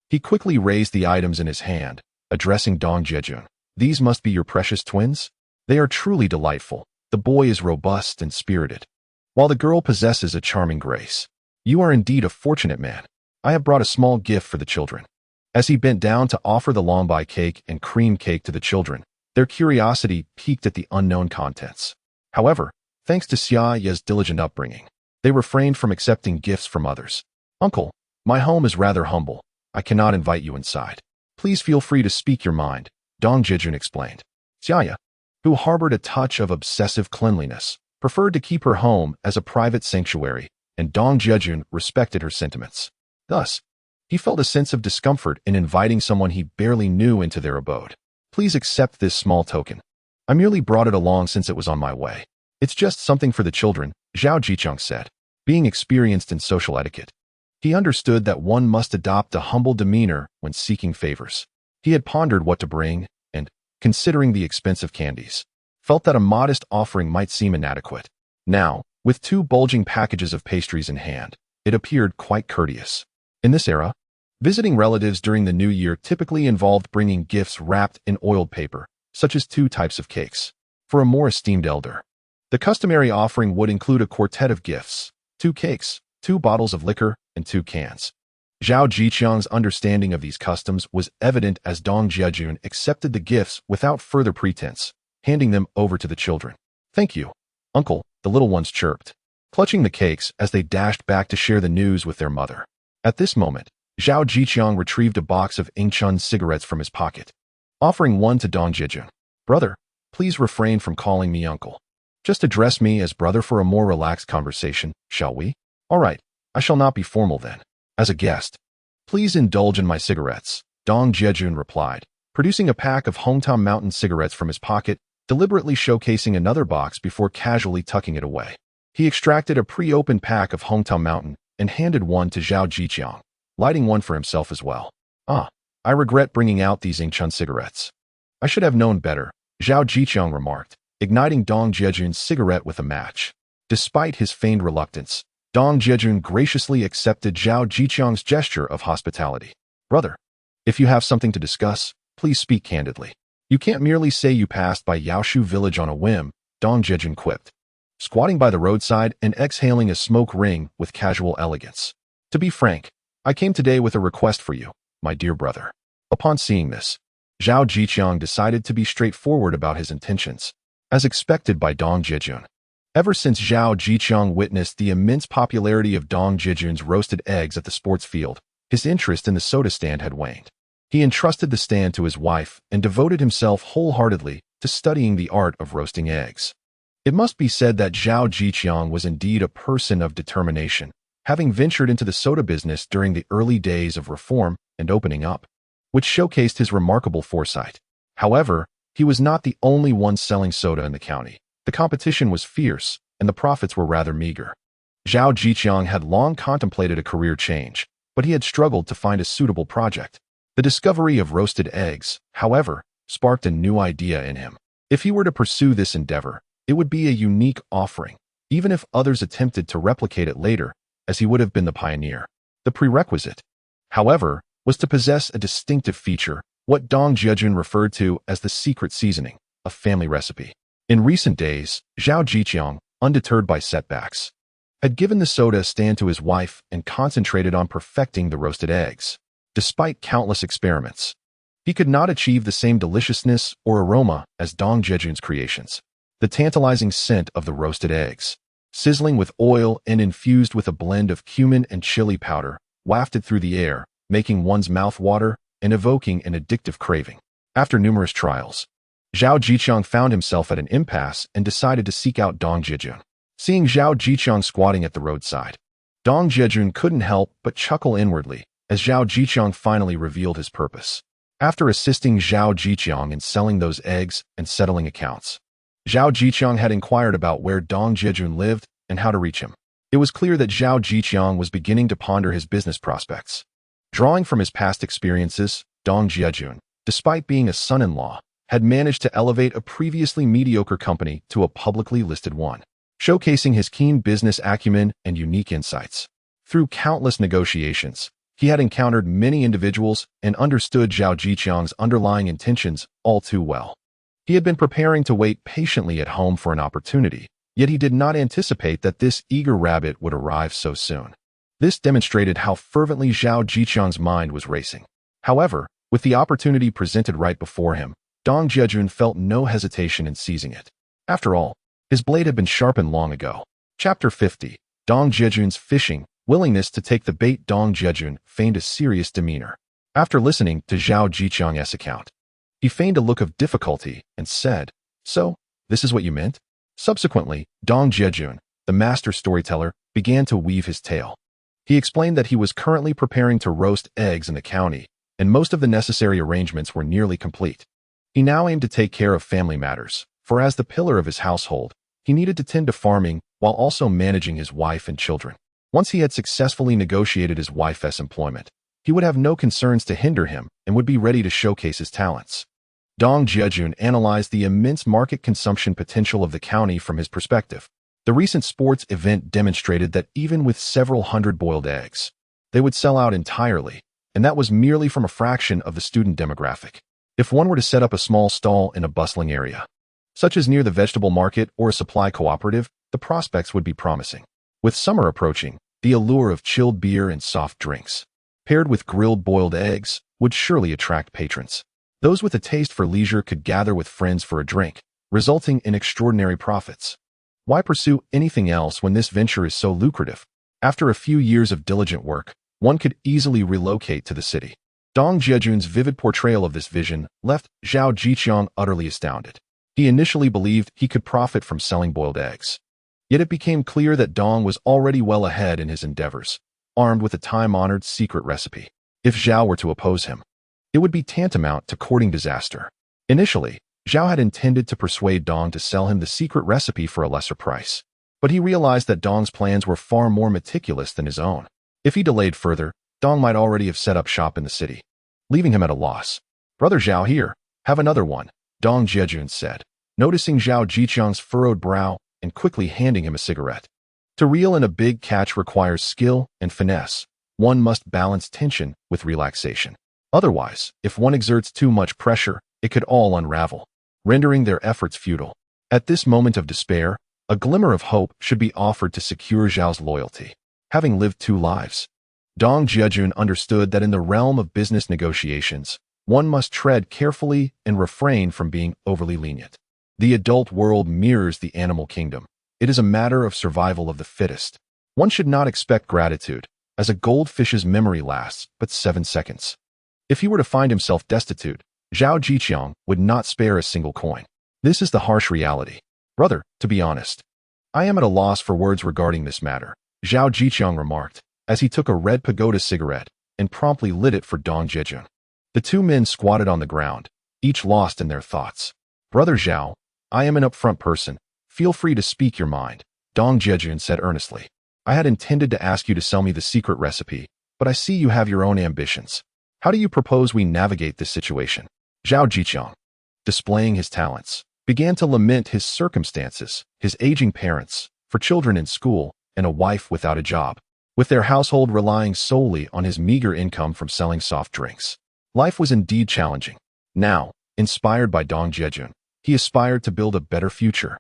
He quickly raised the items in his hand, addressing Dong Jiajun. "These must be your precious twins? They are truly delightful. The boy is robust and spirited, while the girl possesses a charming grace. You are indeed a fortunate man. I have brought a small gift for the children." As he bent down to offer the longbai cake and cream cake to the children, their curiosity piqued at the unknown contents. However, thanks to Xia Ya's diligent upbringing, they refrained from accepting gifts from others. "Uncle, my home is rather humble. I cannot invite you inside. Please feel free to speak your mind," Dong Jiajun explained. Xia Ya, who harbored a touch of obsessive cleanliness, preferred to keep her home as a private sanctuary, and Dong Jiajun respected her sentiments. Thus, he felt a sense of discomfort in inviting someone he barely knew into their abode. "Please accept this small token. I merely brought it along since it was on my way. It's just something for the children," Zhao Jiqiang said. Being experienced in social etiquette, he understood that one must adopt a humble demeanor when seeking favors. He had pondered what to bring and, considering the expensive candies, felt that a modest offering might seem inadequate. Now, with two bulging packages of pastries in hand, it appeared quite courteous. In this era, visiting relatives during the new year typically involved bringing gifts wrapped in oiled paper, such as two types of cakes, for a more esteemed elder. The customary offering would include a quartet of gifts, 2 cakes, 2 bottles of liquor, and 2 cans. Zhao Jiqiang's understanding of these customs was evident as Dong Jiajun accepted the gifts without further pretense, handing them over to the children. "Thank you, Uncle," the little ones chirped, clutching the cakes as they dashed back to share the news with their mother. At this moment, Zhao Jiqiang retrieved a box of Yingchun cigarettes from his pocket, offering one to Dong Jiajun. "Brother, please refrain from calling me uncle. Just address me as brother for a more relaxed conversation, shall we?" "All right, I shall not be formal then. As a guest, please indulge in my cigarettes," Dong Jiajun replied, producing a pack of Hometown Mountain cigarettes from his pocket, deliberately showcasing another box before casually tucking it away. He extracted a pre-opened pack of Hometown Mountain and handed one to Zhao Jiqiang, lighting one for himself as well. "Ah, I regret bringing out these Yingchun cigarettes. I should have known better," Zhao Jiqiang remarked, igniting Dong Jiajun's cigarette with a match. Despite his feigned reluctance, Dong Jiajun graciously accepted Zhao Jiqiang's gesture of hospitality. "Brother, if you have something to discuss, please speak candidly. You can't merely say you passed by Yaoshu village on a whim," Dong Jiajun quipped, squatting by the roadside and exhaling a smoke ring with casual elegance. "To be frank, I came today with a request for you, my dear brother." Upon seeing this, Zhao Jiqiang decided to be straightforward about his intentions, as expected by Dong Jiajun. Ever since Zhao Jiqiang witnessed the immense popularity of Dong Jiajun's roasted eggs at the sports field, his interest in the soda stand had waned. He entrusted the stand to his wife and devoted himself wholeheartedly to studying the art of roasting eggs. It must be said that Zhao Jiqiang was indeed a person of determination, having ventured into the soda business during the early days of reform and opening up, which showcased his remarkable foresight. However, he was not the only one selling soda in the county. The competition was fierce, and the profits were rather meager. Zhao Jiqiang had long contemplated a career change, but he had struggled to find a suitable project. The discovery of roasted eggs, however, sparked a new idea in him. If he were to pursue this endeavor, It would be a unique offering, even if others attempted to replicate it later, as he would have been the pioneer. The prerequisite, however, was to possess a distinctive feature, what Dong Jiajun referred to as the secret seasoning, a family recipe. In recent days, Zhao Jiqiang, undeterred by setbacks, had given the soda stand to his wife and concentrated on perfecting the roasted eggs. Despite countless experiments, he could not achieve the same deliciousness or aroma as Dong Jiajun's creations. The tantalizing scent of the roasted eggs, sizzling with oil and infused with a blend of cumin and chili powder, wafted through the air, making one's mouth water and evoking an addictive craving. After numerous trials, Zhao Jiqiang found himself at an impasse and decided to seek out Dong Jiajun. Seeing Zhao Jiqiang squatting at the roadside, Dong Jiajun couldn't help but chuckle inwardly as Zhao Jiqiang finally revealed his purpose. After assisting Zhao Jiqiang in selling those eggs and settling accounts, Zhao Jiqiang had inquired about where Dong Jiajun lived and how to reach him. It was clear that Zhao Jiqiang was beginning to ponder his business prospects. Drawing from his past experiences, Dong Jiajun, despite being a son-in-law, had managed to elevate a previously mediocre company to a publicly listed one, showcasing his keen business acumen and unique insights. Through countless negotiations, he had encountered many individuals and understood Zhao Jiqiang's underlying intentions all too well. He had been preparing to wait patiently at home for an opportunity, yet he did not anticipate that this eager rabbit would arrive so soon. This demonstrated how fervently Zhao Jiqiang's mind was racing. However, with the opportunity presented right before him, Dong Jiajun felt no hesitation in seizing it. After all, his blade had been sharpened long ago. Chapter 50. Dong Jiajun's fishing willingness to take the bait. Dong Jiajun feigned a serious demeanor. After listening to Zhao Jiqiang's account, he feigned a look of difficulty and said, "So, this is what you meant?" Subsequently, Dong Jiajun, the master storyteller, began to weave his tale. He explained that he was currently preparing to roast eggs in the county, and most of the necessary arrangements were nearly complete. He now aimed to take care of family matters, for as the pillar of his household, he needed to tend to farming while also managing his wife and children. Once he had successfully negotiated his wife's employment, he would have no concerns to hinder him and would be ready to showcase his talents. Dong Jiajun analyzed the immense market consumption potential of the county from his perspective. The recent sports event demonstrated that even with several hundred boiled eggs, they would sell out entirely, and that was merely from a fraction of the student demographic. If one were to set up a small stall in a bustling area, such as near the vegetable market or a supply cooperative, the prospects would be promising. With summer approaching, the allure of chilled beer and soft drinks, paired with grilled boiled eggs, would surely attract patrons. Those with a taste for leisure could gather with friends for a drink, resulting in extraordinary profits. Why pursue anything else when this venture is so lucrative? After a few years of diligent work, one could easily relocate to the city. Dong Jiajun's vivid portrayal of this vision left Zhao Jiqiang utterly astounded. He initially believed he could profit from selling boiled eggs. Yet it became clear that Dong was already well ahead in his endeavors, armed with a time-honored secret recipe. If Zhao were to oppose him, it would be tantamount to courting disaster. Initially, Zhao had intended to persuade Dong to sell him the secret recipe for a lesser price, but he realized that Dong's plans were far more meticulous than his own. If he delayed further, Dong might already have set up shop in the city, leaving him at a loss. "Brother Zhao, here, have another one," Dong Jiajun said, noticing Zhao Jiqiang's furrowed brow and quickly handing him a cigarette. To reel in a big catch requires skill and finesse. One must balance tension with relaxation. Otherwise, if one exerts too much pressure, it could all unravel, rendering their efforts futile. At this moment of despair, a glimmer of hope should be offered to secure Zhao's loyalty. Having lived two lives, Dong Jiajun understood that in the realm of business negotiations, one must tread carefully and refrain from being overly lenient. The adult world mirrors the animal kingdom. It is a matter of survival of the fittest. One should not expect gratitude, as a goldfish's memory lasts but 7 seconds. If he were to find himself destitute, Zhao Jiqiang would not spare a single coin. This is the harsh reality. "Brother, to be honest, I am at a loss for words regarding this matter," Zhao Jiqiang remarked, as he took a red pagoda cigarette and promptly lit it for Dong Jiajun. The two men squatted on the ground, each lost in their thoughts. "Brother Zhao, I am an upfront person. Feel free to speak your mind," Dong Jiajun said earnestly. "I had intended to ask you to sell me the secret recipe, but I see you have your own ambitions. How do you propose we navigate this situation?" Zhao Jiqiang, displaying his talents, began to lament his circumstances, his aging parents, for children in school, and a wife without a job, with their household relying solely on his meager income from selling soft drinks. Life was indeed challenging. Now, inspired by Dong Jiajun, he aspired to build a better future,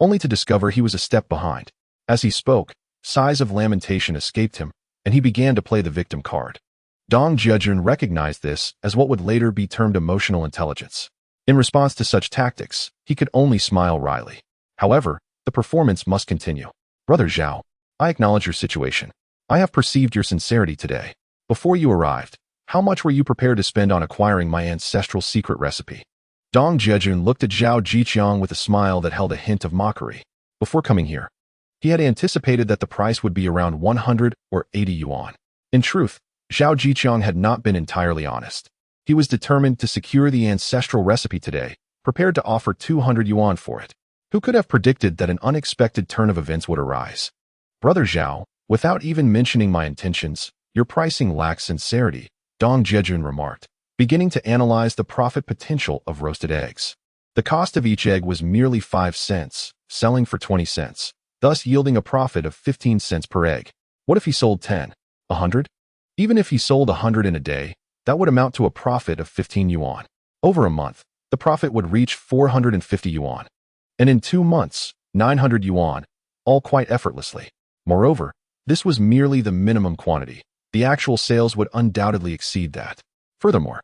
only to discover he was a step behind. As he spoke, sighs of lamentation escaped him, and he began to play the victim card. Dong Jiajun recognized this as what would later be termed emotional intelligence. In response to such tactics, he could only smile wryly. However, the performance must continue. Brother Zhao, I acknowledge your situation. I have perceived your sincerity today. Before you arrived, how much were you prepared to spend on acquiring my ancestral secret recipe? Dong Jiajun looked at Zhao Jiqiang with a smile that held a hint of mockery. Before coming here, he had anticipated that the price would be around 100 or 80 yuan. In truth, Zhao Jiqiang had not been entirely honest. He was determined to secure the ancestral recipe today, prepared to offer 200 yuan for it. Who could have predicted that an unexpected turn of events would arise? Brother Zhao, without even mentioning my intentions, your pricing lacks sincerity, Dong Jiajun remarked, beginning to analyze the profit potential of roasted eggs. The cost of each egg was merely 5 cents, selling for 20 cents, thus yielding a profit of 15 cents per egg. What if he sold 10? 100? Even if he sold 100 in a day, that would amount to a profit of 15 yuan. Over a month, the profit would reach 450 yuan. And in 2 months, 900 yuan, all quite effortlessly. Moreover, this was merely the minimum quantity. The actual sales would undoubtedly exceed that. Furthermore,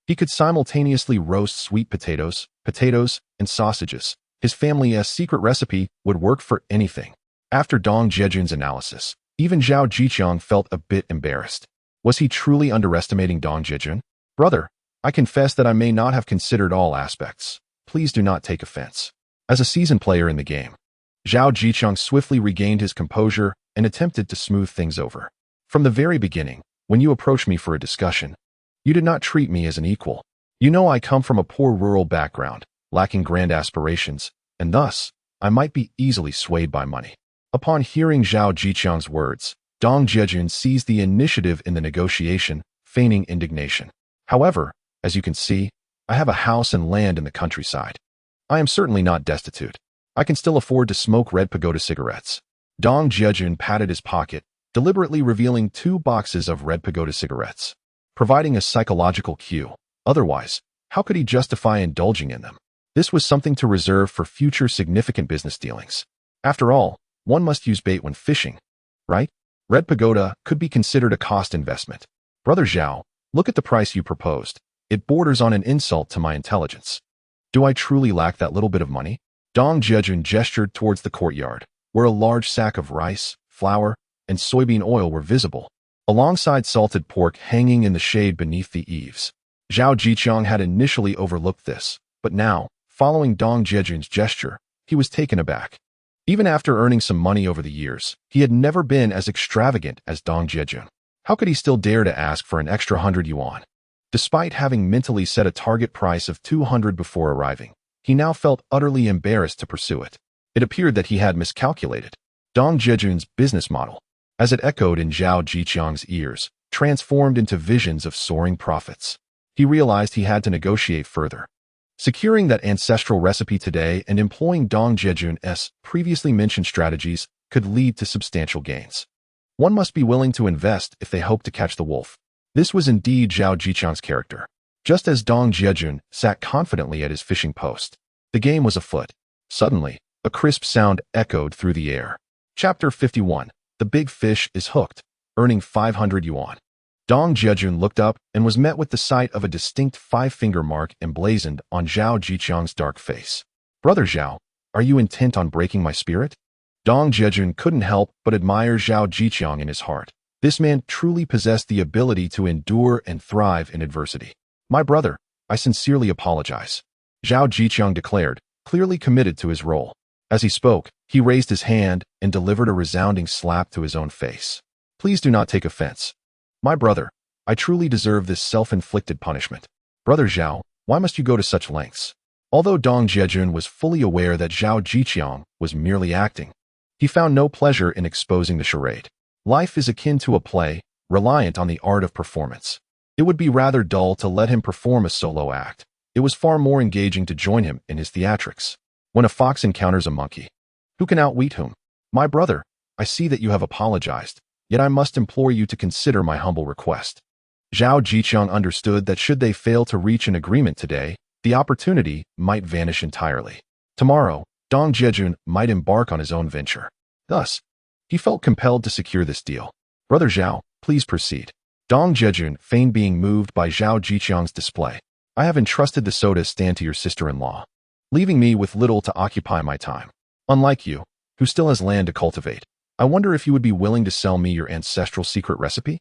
he could simultaneously roast sweet potatoes, and sausages. His family's secret recipe would work for anything. After Dong Jiajun's analysis, even Zhao Jiqiang felt a bit embarrassed. Was he truly underestimating Dong Jiajun? Brother, I confess that I may not have considered all aspects. Please do not take offense. As a seasoned player in the game, Zhao Jiqiang swiftly regained his composure and attempted to smooth things over. From the very beginning, when you approached me for a discussion, you did not treat me as an equal. You know I come from a poor rural background, lacking grand aspirations, and thus, I might be easily swayed by money. Upon hearing Zhao Jiqiang's words, Dong Jiajun seized the initiative in the negotiation, feigning indignation. However, as you can see, I have a house and land in the countryside. I am certainly not destitute. I can still afford to smoke red pagoda cigarettes. Dong Jiajun patted his pocket, deliberately revealing 2 boxes of red pagoda cigarettes, providing a psychological cue. Otherwise, how could he justify indulging in them? This was something to reserve for future significant business dealings. After all, one must use bait when fishing, right? Red pagoda could be considered a cost investment. Brother Zhao, look at the price you proposed. It borders on an insult to my intelligence. Do I truly lack that little bit of money? Dong Jiajun gestured towards the courtyard, where a large sack of rice, flour, and soybean oil were visible, alongside salted pork hanging in the shade beneath the eaves. Zhao Jiqiang had initially overlooked this, but now, following Dong Jiajun's gesture, he was taken aback. Even after earning some money over the years, he had never been as extravagant as Dong Jiajun. How could he still dare to ask for an extra 100 yuan? Despite having mentally set a target price of 200 before arriving, he now felt utterly embarrassed to pursue it. It appeared that he had miscalculated Dong Jiajun's business model, as it echoed in Zhao Jiqiang's ears, transformed into visions of soaring profits. He realized he had to negotiate further. Securing that ancestral recipe today and employing Dong Jiajun's previously mentioned strategies could lead to substantial gains. One must be willing to invest if they hope to catch the wolf. This was indeed Zhao Jiqiang's character. Just as Dong Jiajun sat confidently at his fishing post, the game was afoot. Suddenly, a crisp sound echoed through the air. Chapter 51. The big fish is hooked, earning 500 yuan. Dong Jiajun looked up and was met with the sight of a distinct 5-finger mark emblazoned on Zhao Jiqiang's dark face. Brother Zhao, are you intent on breaking my spirit? Dong Jiajun couldn't help but admire Zhao Jiqiang in his heart. This man truly possessed the ability to endure and thrive in adversity. My brother, I sincerely apologize, Zhao Jiqiang declared, clearly committed to his role. As he spoke, he raised his hand and delivered a resounding slap to his own face. Please do not take offense. My brother, I truly deserve this self-inflicted punishment. Brother Zhao, why must you go to such lengths? Although Dong Jiajun was fully aware that Zhao Jiqiang was merely acting, he found no pleasure in exposing the charade. Life is akin to a play, reliant on the art of performance. It would be rather dull to let him perform a solo act. It was far more engaging to join him in his theatrics. When a fox encounters a monkey, who can outwit whom? My brother, I see that you have apologized, yet I must implore you to consider my humble request. Zhao Jiqiang understood that should they fail to reach an agreement today, the opportunity might vanish entirely. Tomorrow, Dong Jiajun might embark on his own venture. Thus, he felt compelled to secure this deal. Brother Zhao, please proceed. Dong Jiajun feigned being moved by Zhao Jiqiang's display. I have entrusted the soda stand to your sister-in-law, leaving me with little to occupy my time. Unlike you, who still has land to cultivate, I wonder if you would be willing to sell me your ancestral secret recipe?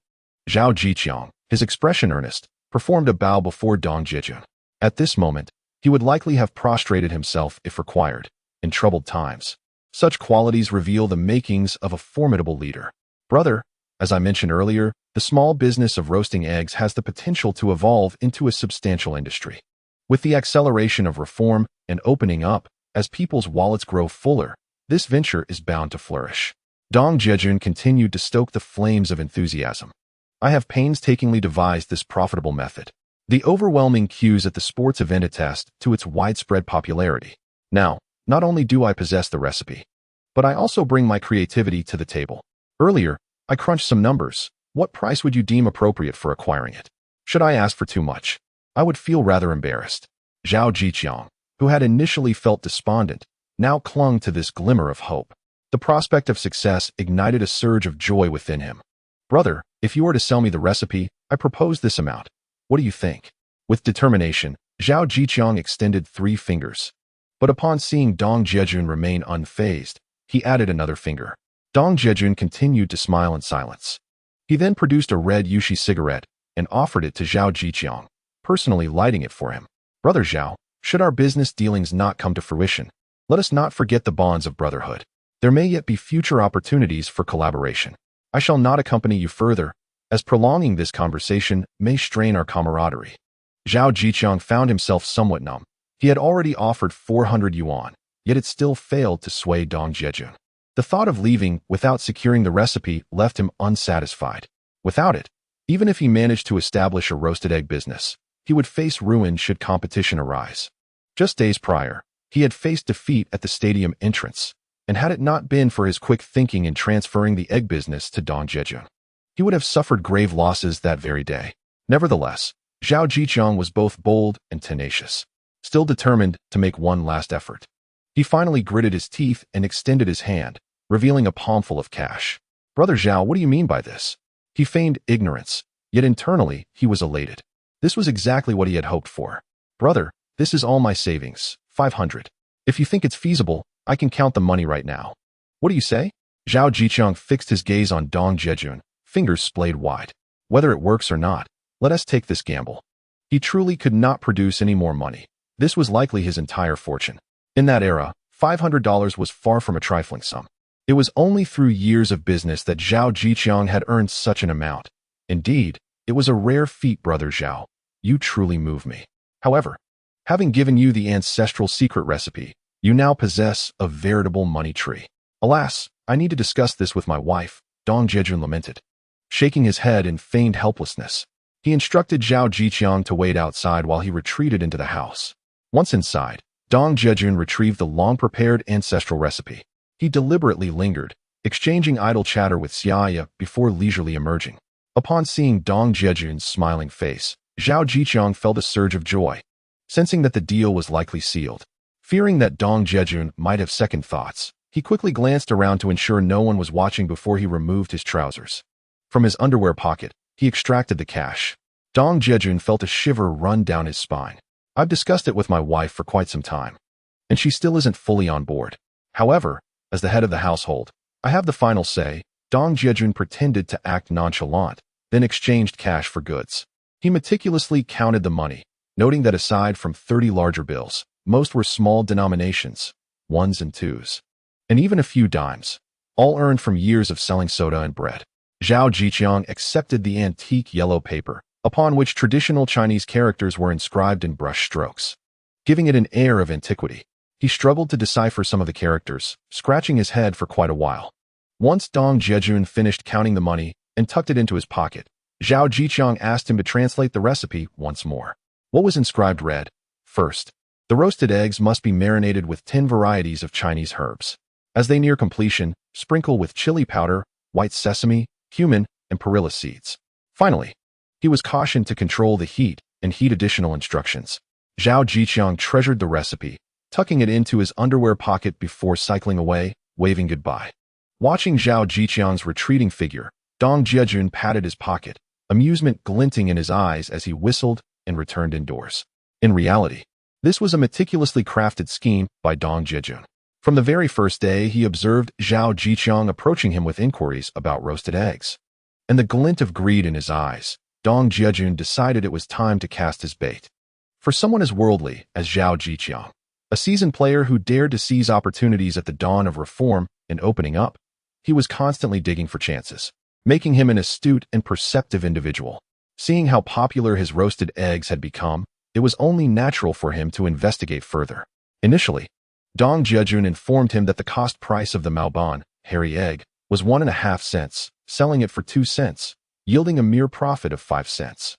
Zhao Jiqiang, his expression earnest, performed a bow before Dong Jiajun. At this moment, he would likely have prostrated himself if required. In troubled times, such qualities reveal the makings of a formidable leader. Brother, as I mentioned earlier, the small business of roasting eggs has the potential to evolve into a substantial industry. With the acceleration of reform and opening up, as people's wallets grow fuller, this venture is bound to flourish. Dong Jiajun continued to stoke the flames of enthusiasm. I have painstakingly devised this profitable method. The overwhelming queues at the sports event attest to its widespread popularity. Now, not only do I possess the recipe, but I also bring my creativity to the table. Earlier, I crunched some numbers. What price would you deem appropriate for acquiring it? Should I ask for too much? I would feel rather embarrassed. Zhao Jiqiang, who had initially felt despondent, now clung to this glimmer of hope. The prospect of success ignited a surge of joy within him. Brother, if you were to sell me the recipe, I propose this amount. What do you think? With determination, Zhao Jiqiang extended 3 fingers. But upon seeing Dong Jiajun remain unfazed, he added another finger. Dong Jiajun continued to smile in silence. He then produced a red Yushi cigarette and offered it to Zhao Jiqiang, personally lighting it for him. Brother Zhao, should our business dealings not come to fruition, let us not forget the bonds of brotherhood. There may yet be future opportunities for collaboration. I shall not accompany you further, as prolonging this conversation may strain our camaraderie. Zhao Jiqiang found himself somewhat numb. He had already offered 400 yuan, yet it still failed to sway Dong Jiajun. The thought of leaving without securing the recipe left him unsatisfied. Without it, even if he managed to establish a roasted egg business, he would face ruin should competition arise. Just days prior, he had faced defeat at the stadium entrance, and had it not been for his quick thinking in transferring the egg business to Dong Jiajun, he would have suffered grave losses that very day. Nevertheless, Zhao Jiqiang was both bold and tenacious, still determined to make one last effort. He finally gritted his teeth and extended his hand, revealing a palmful of cash. Brother Zhao, what do you mean by this? He feigned ignorance, yet internally he was elated. This was exactly what he had hoped for. Brother, this is all my savings, 500. If you think it's feasible, I can count the money right now. What do you say? Zhao Jiqiang fixed his gaze on Dong Jiajun, fingers splayed wide. Whether it works or not, let us take this gamble. He truly could not produce any more money. This was likely his entire fortune. In that era, $500 was far from a trifling sum. It was only through years of business that Zhao Jiqiang had earned such an amount. Indeed, it was a rare feat, Brother Zhao. You truly move me. However, having given you the ancestral secret recipe, you now possess a veritable money tree. Alas, I need to discuss this with my wife, Dong Jiajun lamented. Shaking his head in feigned helplessness, he instructed Zhao Jiqiang to wait outside while he retreated into the house. Once inside, Dong Jiajun retrieved the long-prepared ancestral recipe. He deliberately lingered, exchanging idle chatter with Xia Ya before leisurely emerging. Upon seeing Dong Jiajun's smiling face, Zhao Jiqiang felt a surge of joy, sensing that the deal was likely sealed. Fearing that Dong Jiajun might have second thoughts, he quickly glanced around to ensure no one was watching before he removed his trousers. From his underwear pocket, he extracted the cash. Dong Jiajun felt a shiver run down his spine. I've discussed it with my wife for quite some time, and she still isn't fully on board. However, as the head of the household, I have the final say. Dong Jiajun pretended to act nonchalant, then exchanged cash for goods. He meticulously counted the money, noting that aside from 30 larger bills, most were small denominations, ones and twos, and even a few dimes, all earned from years of selling soda and bread. Zhao Jiqiang accepted the antique yellow paper, upon which traditional Chinese characters were inscribed in brush strokes, giving it an air of antiquity. He struggled to decipher some of the characters, scratching his head for quite a while. Once Dong Jiajun finished counting the money and tucked it into his pocket, Zhao Jiqiang asked him to translate the recipe once more. What was inscribed read, first, The roasted eggs must be marinated with 10 varieties of Chinese herbs. As they near completion, sprinkle with chili powder, white sesame, cumin, and perilla seeds. Finally, he was cautioned to control the heat and heed additional instructions. Zhao Jiqiang treasured the recipe, tucking it into his underwear pocket before cycling away, waving goodbye. Watching Zhao Jiqiang's retreating figure, Dong Jiajun patted his pocket, amusement glinting in his eyes as he whistled and returned indoors. In reality, this was a meticulously crafted scheme by Dong Jiajun. From the very first day, he observed Zhao Jiqiang approaching him with inquiries about roasted eggs. And the glint of greed in his eyes, Dong Jiajun decided it was time to cast his bait. For someone as worldly as Zhao Jiqiang, a seasoned player who dared to seize opportunities at the dawn of reform and opening up, he was constantly digging for chances, making him an astute and perceptive individual. Seeing how popular his roasted eggs had become, it was only natural for him to investigate further. Initially, Dong Jiajun informed him that the cost price of the Maoban, hairy egg, was 1.5 cents, selling it for 2 cents, yielding a mere profit of 5 cents.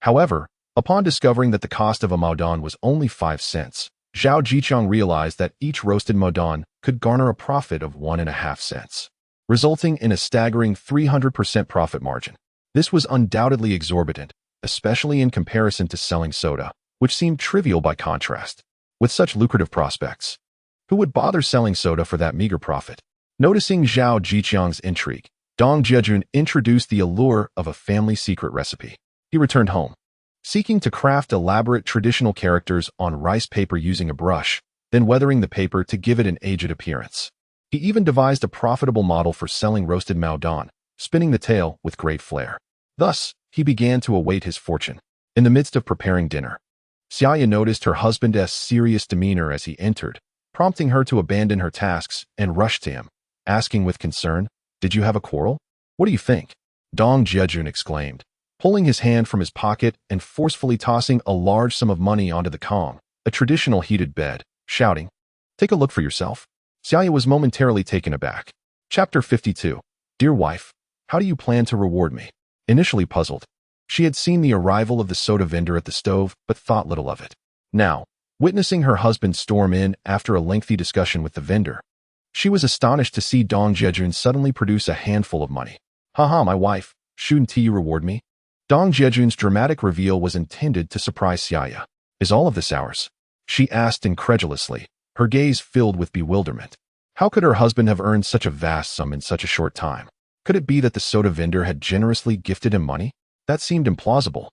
However, upon discovering that the cost of a Maodan was only 5 cents, Zhao Jiqiang realized that each roasted Maodan could garner a profit of 1.5 cents, resulting in a staggering 300% profit margin. This was undoubtedly exorbitant, especially in comparison to selling soda, which seemed trivial by contrast. With such lucrative prospects, who would bother selling soda for that meager profit? Noticing Zhao Jiqiang's intrigue, Dong Jiajun introduced the allure of a family secret recipe. He returned home, seeking to craft elaborate traditional characters on rice paper using a brush, then weathering the paper to give it an aged appearance. He even devised a profitable model for selling roasted Maodan, spinning the tale with great flair. Thus, he began to await his fortune. In the midst of preparing dinner, Xia Ya noticed her husband's serious demeanor as he entered, prompting her to abandon her tasks and rush to him, asking with concern, "Did you have a quarrel? What do you think?" Dong Jiajun exclaimed, pulling his hand from his pocket and forcefully tossing a large sum of money onto the kong, a traditional heated bed, shouting, "Take a look for yourself." Xia Ya was momentarily taken aback. Chapter 52. Dear wife, how do you plan to reward me? Initially puzzled, she had seen the arrival of the soda vendor at the stove but thought little of it. Now, witnessing her husband storm in after a lengthy discussion with the vendor, she was astonished to see Dong Jiajun suddenly produce a handful of money. "Haha, my wife, shouldn't you reward me?" Dong Jiajun's dramatic reveal was intended to surprise Xia Ya. "Is all of this ours?" she asked incredulously, her gaze filled with bewilderment. How could her husband have earned such a vast sum in such a short time? Could it be that the soda vendor had generously gifted him money? That seemed implausible,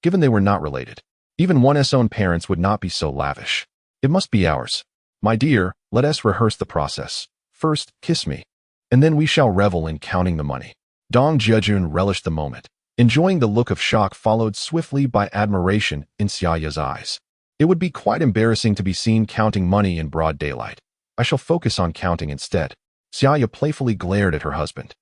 given they were not related. Even one's own parents would not be so lavish. "It must be ours. My dear, let us rehearse the process. First, kiss me, and then we shall revel in counting the money." Dong Jiajun relished the moment, enjoying the look of shock followed swiftly by admiration in Xia Ya's eyes. It would be quite embarrassing to be seen counting money in broad daylight. "I shall focus on counting instead." Xia Ya playfully glared at her husband,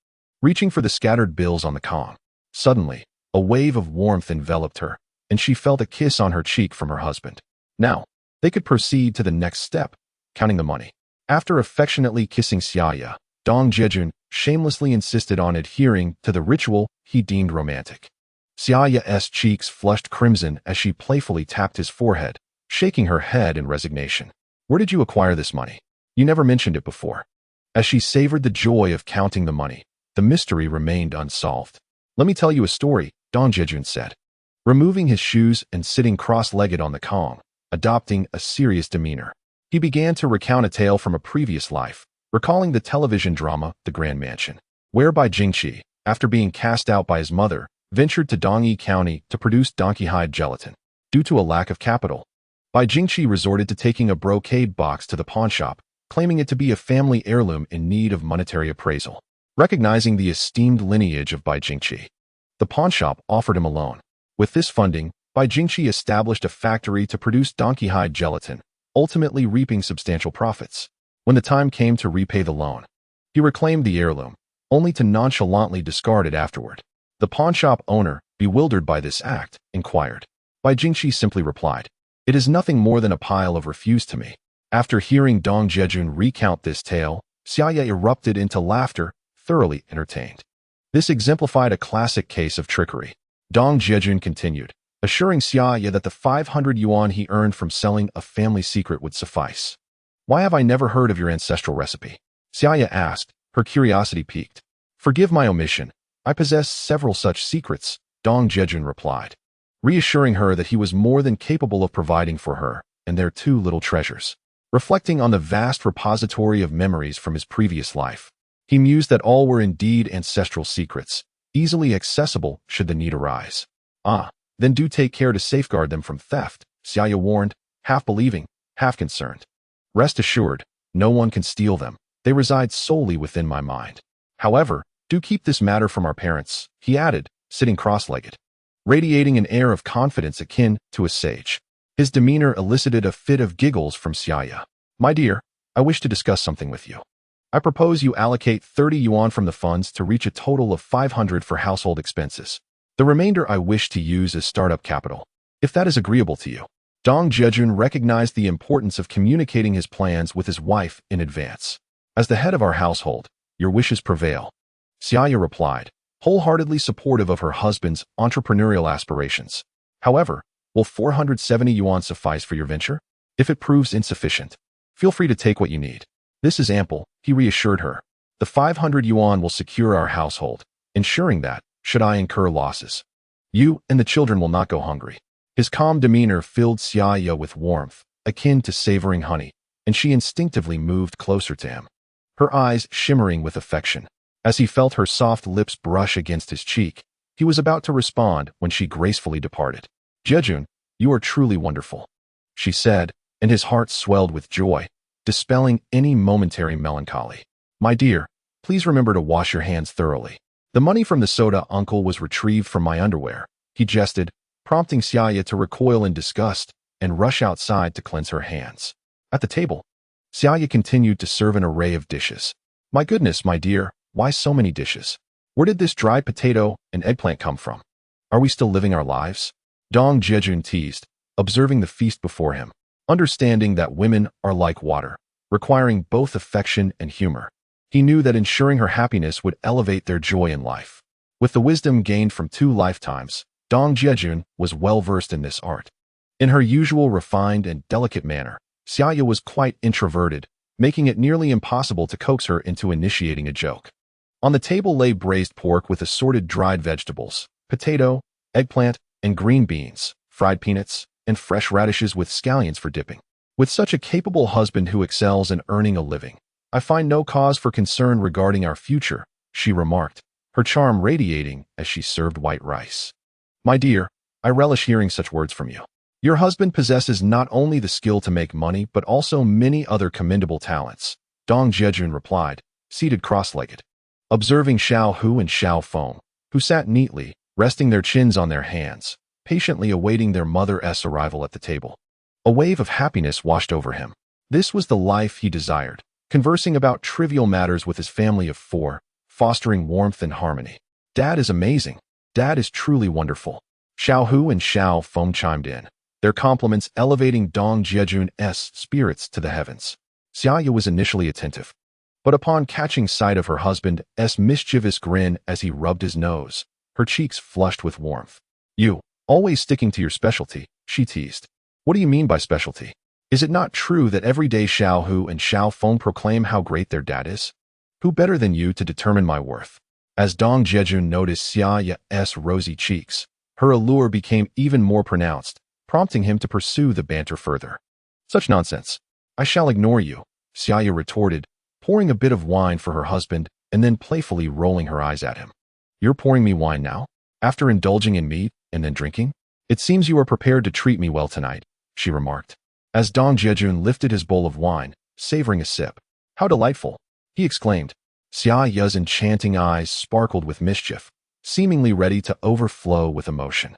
reaching for the scattered bills on the kong. Suddenly, a wave of warmth enveloped her, and she felt a kiss on her cheek from her husband. Now, they could proceed to the next step, counting the money. After affectionately kissing Xia Ya, Dong Jiajun shamelessly insisted on adhering to the ritual he deemed romantic. Xia Ya's cheeks flushed crimson as she playfully tapped his forehead, shaking her head in resignation. "Where did you acquire this money? You never mentioned it before." As she savored the joy of counting the money, the mystery remained unsolved. "Let me tell you a story," Dong Jiajun said, removing his shoes and sitting cross-legged on the kong, adopting a serious demeanor. He began to recount a tale from a previous life, recalling the television drama The Grand Mansion, whereby Jingqi, after being cast out by his mother, ventured to Dongyi County to produce donkey hide gelatin. Due to a lack of capital, Bai Jingqi resorted to taking a brocade box to the pawnshop, claiming it to be a family heirloom in need of monetary appraisal. Recognizing the esteemed lineage of Bai Jingqi, the pawnshop offered him a loan. With this funding, Bai Jingqi established a factory to produce donkey hide gelatin, ultimately reaping substantial profits. When the time came to repay the loan, he reclaimed the heirloom, only to nonchalantly discard it afterward. The pawnshop owner, bewildered by this act, inquired. Bai Jingqi simply replied, "It is nothing more than a pile of refuse to me." After hearing Dong Jiajun recount this tale, Xia Ya erupted into laughter, thoroughly entertained. This exemplified a classic case of trickery. Dong Jiajun continued, assuring Xia Ya that the 500 yuan he earned from selling a family secret would suffice. Why have I never heard of your ancestral recipe? Xia Ya asked, her curiosity piqued. Forgive my omission. I possess several such secrets, Dong Jiajun replied, reassuring her that he was more than capable of providing for her and their two little treasures. Reflecting on the vast repository of memories from his previous life, he mused that all were indeed ancestral secrets, easily accessible should the need arise. Ah, then do take care to safeguard them from theft, Xia Ya warned, half believing, half concerned. Rest assured, no one can steal them. They reside solely within my mind. However, do keep this matter from our parents, he added, sitting cross-legged, radiating an air of confidence akin to a sage. His demeanor elicited a fit of giggles from Xia Ya. My dear, I wish to discuss something with you. I propose you allocate 30 yuan from the funds to reach a total of 500 for household expenses. The remainder I wish to use as startup capital, if that is agreeable to you. Dong Jiajun recognized the importance of communicating his plans with his wife in advance. As the head of our household, your wishes prevail, Xia Ya replied, wholeheartedly supportive of her husband's entrepreneurial aspirations. However, will 470 yuan suffice for your venture? If it proves insufficient, feel free to take what you need. This is ample, he reassured her. The 500 yuan will secure our household, ensuring that, should I incur losses, you and the children will not go hungry. His calm demeanor filled Xia Ya with warmth, akin to savoring honey, and she instinctively moved closer to him, her eyes shimmering with affection. As he felt her soft lips brush against his cheek, he was about to respond when she gracefully departed. Jiajun, you are truly wonderful, she said, and his heart swelled with joy, dispelling any momentary melancholy. My dear, please remember to wash your hands thoroughly. The money from the soda uncle was retrieved from my underwear, he jested, prompting Xia Ya to recoil in disgust and rush outside to cleanse her hands. At the table, Xia Ya continued to serve an array of dishes. My goodness, my dear, why so many dishes? Where did this dried potato and eggplant come from? Are we still living our lives? Dong Jiajun teased, observing the feast before him, understanding that women are like water, requiring both affection and humor. He knew that ensuring her happiness would elevate their joy in life. With the wisdom gained from 2 lifetimes, Dong Jiajun was well versed in this art. In her usual refined and delicate manner, Xia Ya was quite introverted, making it nearly impossible to coax her into initiating a joke. On the table lay braised pork with assorted dried vegetables, potato, eggplant, and green beans, fried peanuts, and fresh radishes with scallions for dipping. With such a capable husband who excels in earning a living, I find no cause for concern regarding our future, she remarked, her charm radiating as she served white rice. My dear, I relish hearing such words from you. Your husband possesses not only the skill to make money but also many other commendable talents, Dong Jiajun replied, seated cross-legged, observing Xiao Hu and Xiao Feng, who sat neatly, resting their chins on their hands, patiently awaiting their mother's arrival at the table. A wave of happiness washed over him. This was the life he desired, conversing about trivial matters with his family of 4, fostering warmth and harmony. Dad is amazing. Dad is truly wonderful. Xiao Hu and Xiao Feng chimed in, their compliments elevating Dong Jiajun's spirits to the heavens. Xia Ya was initially attentive, but upon catching sight of her husband's mischievous grin as he rubbed his nose, her cheeks flushed with warmth. You, always sticking to your specialty, she teased. What do you mean by specialty? Is it not true that every day Xiao Hu and Xiao Feng proclaim how great their dad is? Who better than you to determine my worth? As Dong Jiajun noticed Xia Ya's rosy cheeks, her allure became even more pronounced, prompting him to pursue the banter further. Such nonsense. I shall ignore you, Xia Ya retorted, pouring a bit of wine for her husband and then playfully rolling her eyes at him. You're pouring me wine now? After indulging in meat and then drinking? It seems you are prepared to treat me well tonight, she remarked, as Dong Jiajun lifted his bowl of wine, savoring a sip. How delightful, he exclaimed. Xia Ya's enchanting eyes sparkled with mischief, seemingly ready to overflow with emotion.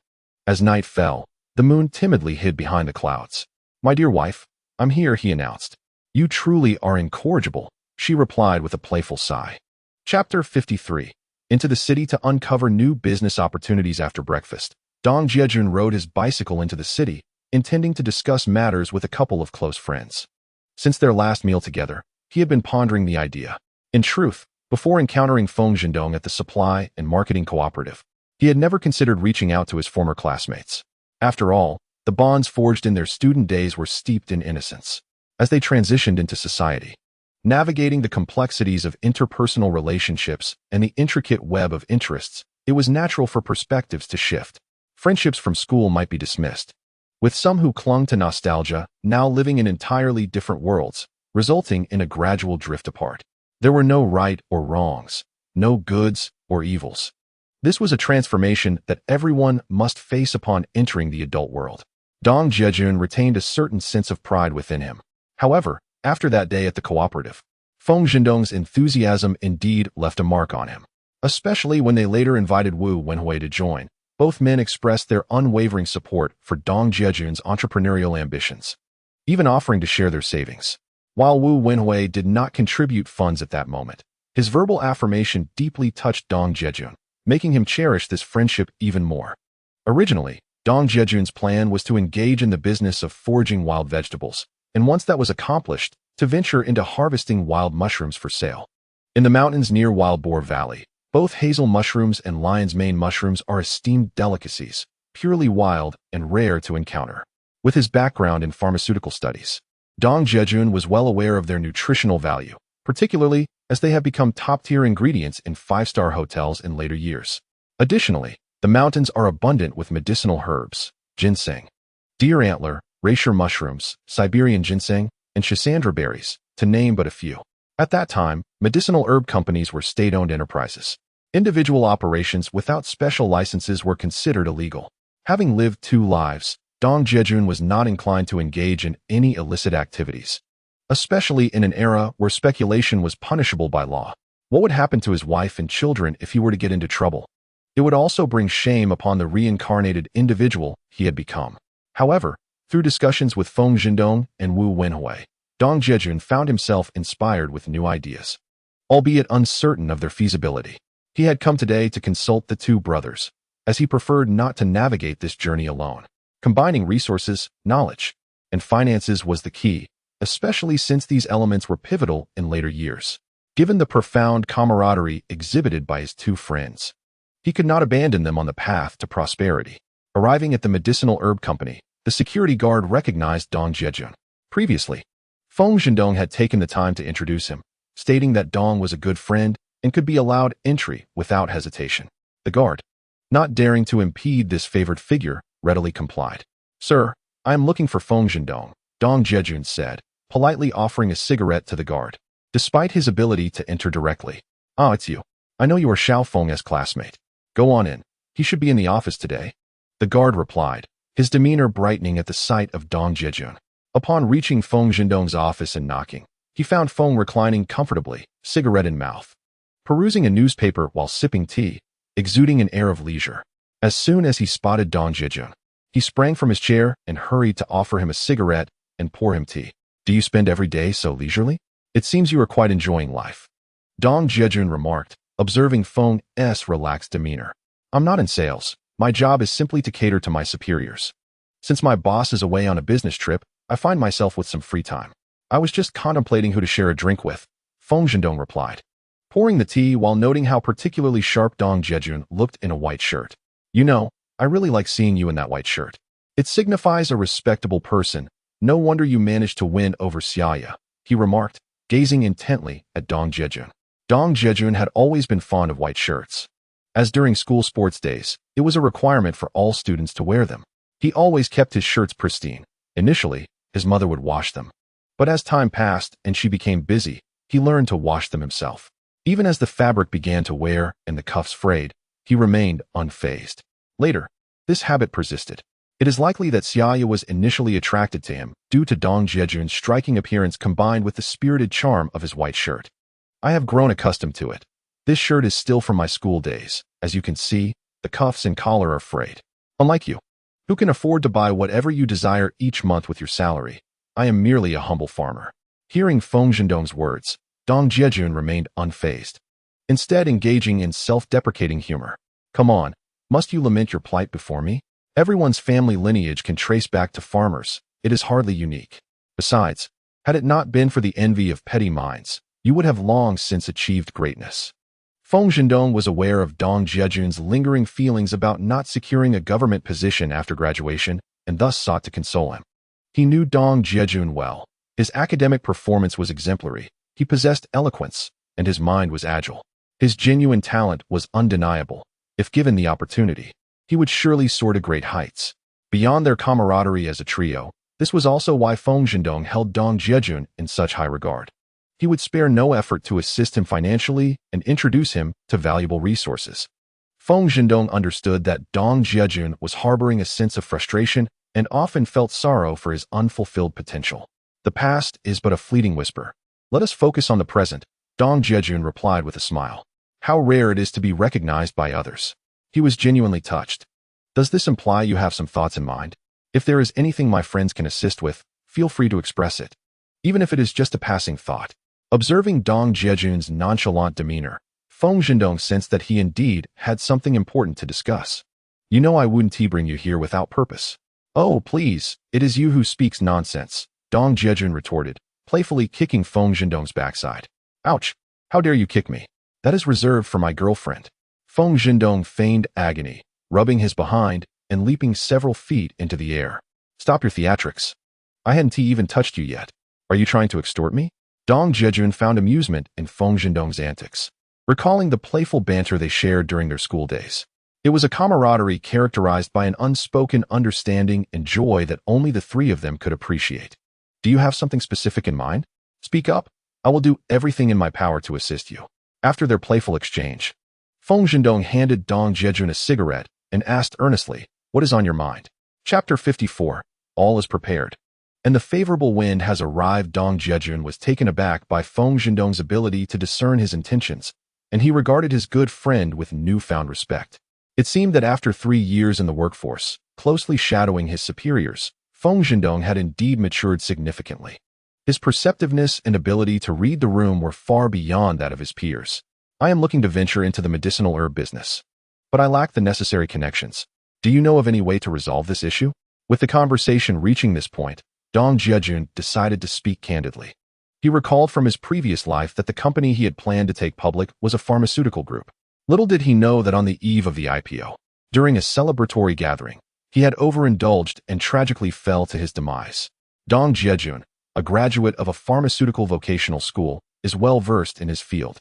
As night fell, the moon timidly hid behind the clouds. My dear wife, I'm here, he announced. You truly are incorrigible, she replied with a playful sigh. Chapter 53. Into the city to uncover new business opportunities. After breakfast, Dong Jiajun rode his bicycle into the city, intending to discuss matters with a couple of close friends. Since their last meal together, he had been pondering the idea. In truth, before encountering Feng Zhendong at the supply and marketing cooperative, he had never considered reaching out to his former classmates. After all, the bonds forged in their student days were steeped in innocence. As they transitioned into society, navigating the complexities of interpersonal relationships and the intricate web of interests, it was natural for perspectives to shift. Friendships from school might be dismissed, with some who clung to nostalgia now living in entirely different worlds, resulting in a gradual drift apart. There were no right or wrongs, no goods or evils. This was a transformation that everyone must face upon entering the adult world. Dong Jiajun retained a certain sense of pride within him. However, after that day at the cooperative, Feng Zhendong's enthusiasm indeed left a mark on him. Especially when they later invited Wu Wenhui to join, both men expressed their unwavering support for Dong Jiajun's entrepreneurial ambitions, even offering to share their savings. While Wu Wenhui did not contribute funds at that moment, his verbal affirmation deeply touched Dong Jiajun, making him cherish this friendship even more. Originally, Dong Jiajun's plan was to engage in the business of foraging wild vegetables, and once that was accomplished, to venture into harvesting wild mushrooms for sale. In the mountains near Wild Boar Valley, both hazel mushrooms and lion's mane mushrooms are esteemed delicacies, purely wild and rare to encounter. With his background in pharmaceutical studies, Dong Jiajun was well aware of their nutritional value, particularly as they have become top-tier ingredients in five-star hotels in later years. Additionally, the mountains are abundant with medicinal herbs, ginseng, deer antler, reishi mushrooms, Siberian ginseng, and schisandra berries, to name but a few. At that time, medicinal herb companies were state-owned enterprises. Individual operations without special licenses were considered illegal. Having lived two lives, Dong Jiajun was not inclined to engage in any illicit activities, especially in an era where speculation was punishable by law. What would happen to his wife and children if he were to get into trouble? It would also bring shame upon the reincarnated individual he had become. However, through discussions with Feng Zhendong and Wu Wenhui, Dong Jiajun found himself inspired with new ideas. Albeit uncertain of their feasibility, he had come today to consult the two brothers, as he preferred not to navigate this journey alone. Combining resources, knowledge, and finances was the key, especially since these elements were pivotal in later years. Given the profound camaraderie exhibited by his two friends, he could not abandon them on the path to prosperity. Arriving at the medicinal herb company, the security guard recognized Dong Jiajun. Previously, Feng Zhendong had taken the time to introduce him, stating that Dong was a good friend and could be allowed entry without hesitation. The guard, not daring to impede this favored figure, readily complied. "Sir, I am looking for Feng Zhendong," Dong Jiajun said, politely offering a cigarette to the guard. Despite his ability to enter directly, "Ah, it's you. I know you are Xiao Feng's classmate. Go on in. He should be in the office today," the guard replied, his demeanor brightening at the sight of Dong Jiajun. Upon reaching Feng Zhendong's office and knocking, he found Feng reclining comfortably, cigarette in mouth, perusing a newspaper while sipping tea, exuding an air of leisure. As soon as he spotted Dong Jiajun, he sprang from his chair and hurried to offer him a cigarette and pour him tea. "Do you spend every day so leisurely? It seems you are quite enjoying life," Dong Jiajun remarked, observing Feng's relaxed demeanor. "I'm not in sales. My job is simply to cater to my superiors. Since my boss is away on a business trip, I find myself with some free time. I was just contemplating who to share a drink with," Feng Zhendong replied, pouring the tea while noting how particularly sharp Dong Jiajun looked in a white shirt. "You know, I really like seeing you in that white shirt. It signifies a respectable person. No wonder you managed to win over Xia Ya," he remarked, gazing intently at Dong Jiajun. Dong Jiajun had always been fond of white shirts, as during school sports days, it was a requirement for all students to wear them. He always kept his shirts pristine. Initially, his mother would wash them, but as time passed and she became busy, he learned to wash them himself. Even as the fabric began to wear and the cuffs frayed, he remained unfazed. Later, this habit persisted. It is likely that Xia Ya was initially attracted to him due to Dong Jiajun's striking appearance combined with the spirited charm of his white shirt. "I have grown accustomed to it. This shirt is still from my school days. As you can see, the cuffs and collar are frayed. Unlike you, who can afford to buy whatever you desire each month with your salary, I am merely a humble farmer." Hearing Feng Zhendong's words, Dong Jiajun remained unfazed, instead engaging in self-deprecating humor. "Come on, must you lament your plight before me? Everyone's family lineage can trace back to farmers. It is hardly unique. Besides, had it not been for the envy of petty minds, you would have long since achieved greatness." Feng Zhendong was aware of Dong Jiajun's lingering feelings about not securing a government position after graduation and thus sought to console him. He knew Dong Jiajun well. His academic performance was exemplary, he possessed eloquence, and his mind was agile. His genuine talent was undeniable. If given the opportunity, he would surely soar to great heights. Beyond their camaraderie as a trio, this was also why Feng Zhendong held Dong Jiajun in such high regard. He would spare no effort to assist him financially and introduce him to valuable resources. Feng Zhendong understood that Dong Jiajun was harboring a sense of frustration and often felt sorrow for his unfulfilled potential. The past is but a fleeting whisper. Let us focus on the present, Dong Jiajun replied with a smile. How rare it is to be recognized by others. He was genuinely touched. Does this imply you have some thoughts in mind? If there is anything my friends can assist with, feel free to express it. Even if it is just a passing thought. Observing Dong Jiajun's nonchalant demeanor, Feng Zhendong sensed that he indeed had something important to discuss. You know I wouldn't bring you here without purpose. Oh, please, it is you who speaks nonsense, Dong Jiajun retorted, playfully kicking Feng Zhendong's backside. Ouch! How dare you kick me? That is reserved for my girlfriend. Feng Zhendong feigned agony, rubbing his behind and leaping several feet into the air. Stop your theatrics. I hadn't even touched you yet. Are you trying to extort me? Dong Jiajun found amusement in Feng Zhendong's antics, recalling the playful banter they shared during their school days. It was a camaraderie characterized by an unspoken understanding and joy that only the three of them could appreciate. Do you have something specific in mind? Speak up. I will do everything in my power to assist you. After their playful exchange, Feng Zhendong handed Dong Jiajun a cigarette and asked earnestly, what is on your mind? Chapter 54. All is prepared. And the favorable wind has arrived. Dong Jiajun was taken aback by Feng Zhendong's ability to discern his intentions, and he regarded his good friend with newfound respect. It seemed that after 3 years in the workforce, closely shadowing his superiors, Feng Zhendong had indeed matured significantly. His perceptiveness and ability to read the room were far beyond that of his peers. I am looking to venture into the medicinal herb business, but I lack the necessary connections. Do you know of any way to resolve this issue? With the conversation reaching this point, Dong Jiajun decided to speak candidly. He recalled from his previous life that the company he had planned to take public was a pharmaceutical group. Little did he know that on the eve of the IPO, during a celebratory gathering, he had overindulged and tragically fell to his demise. Dong Jiajun, a graduate of a pharmaceutical vocational school, is well versed in his field.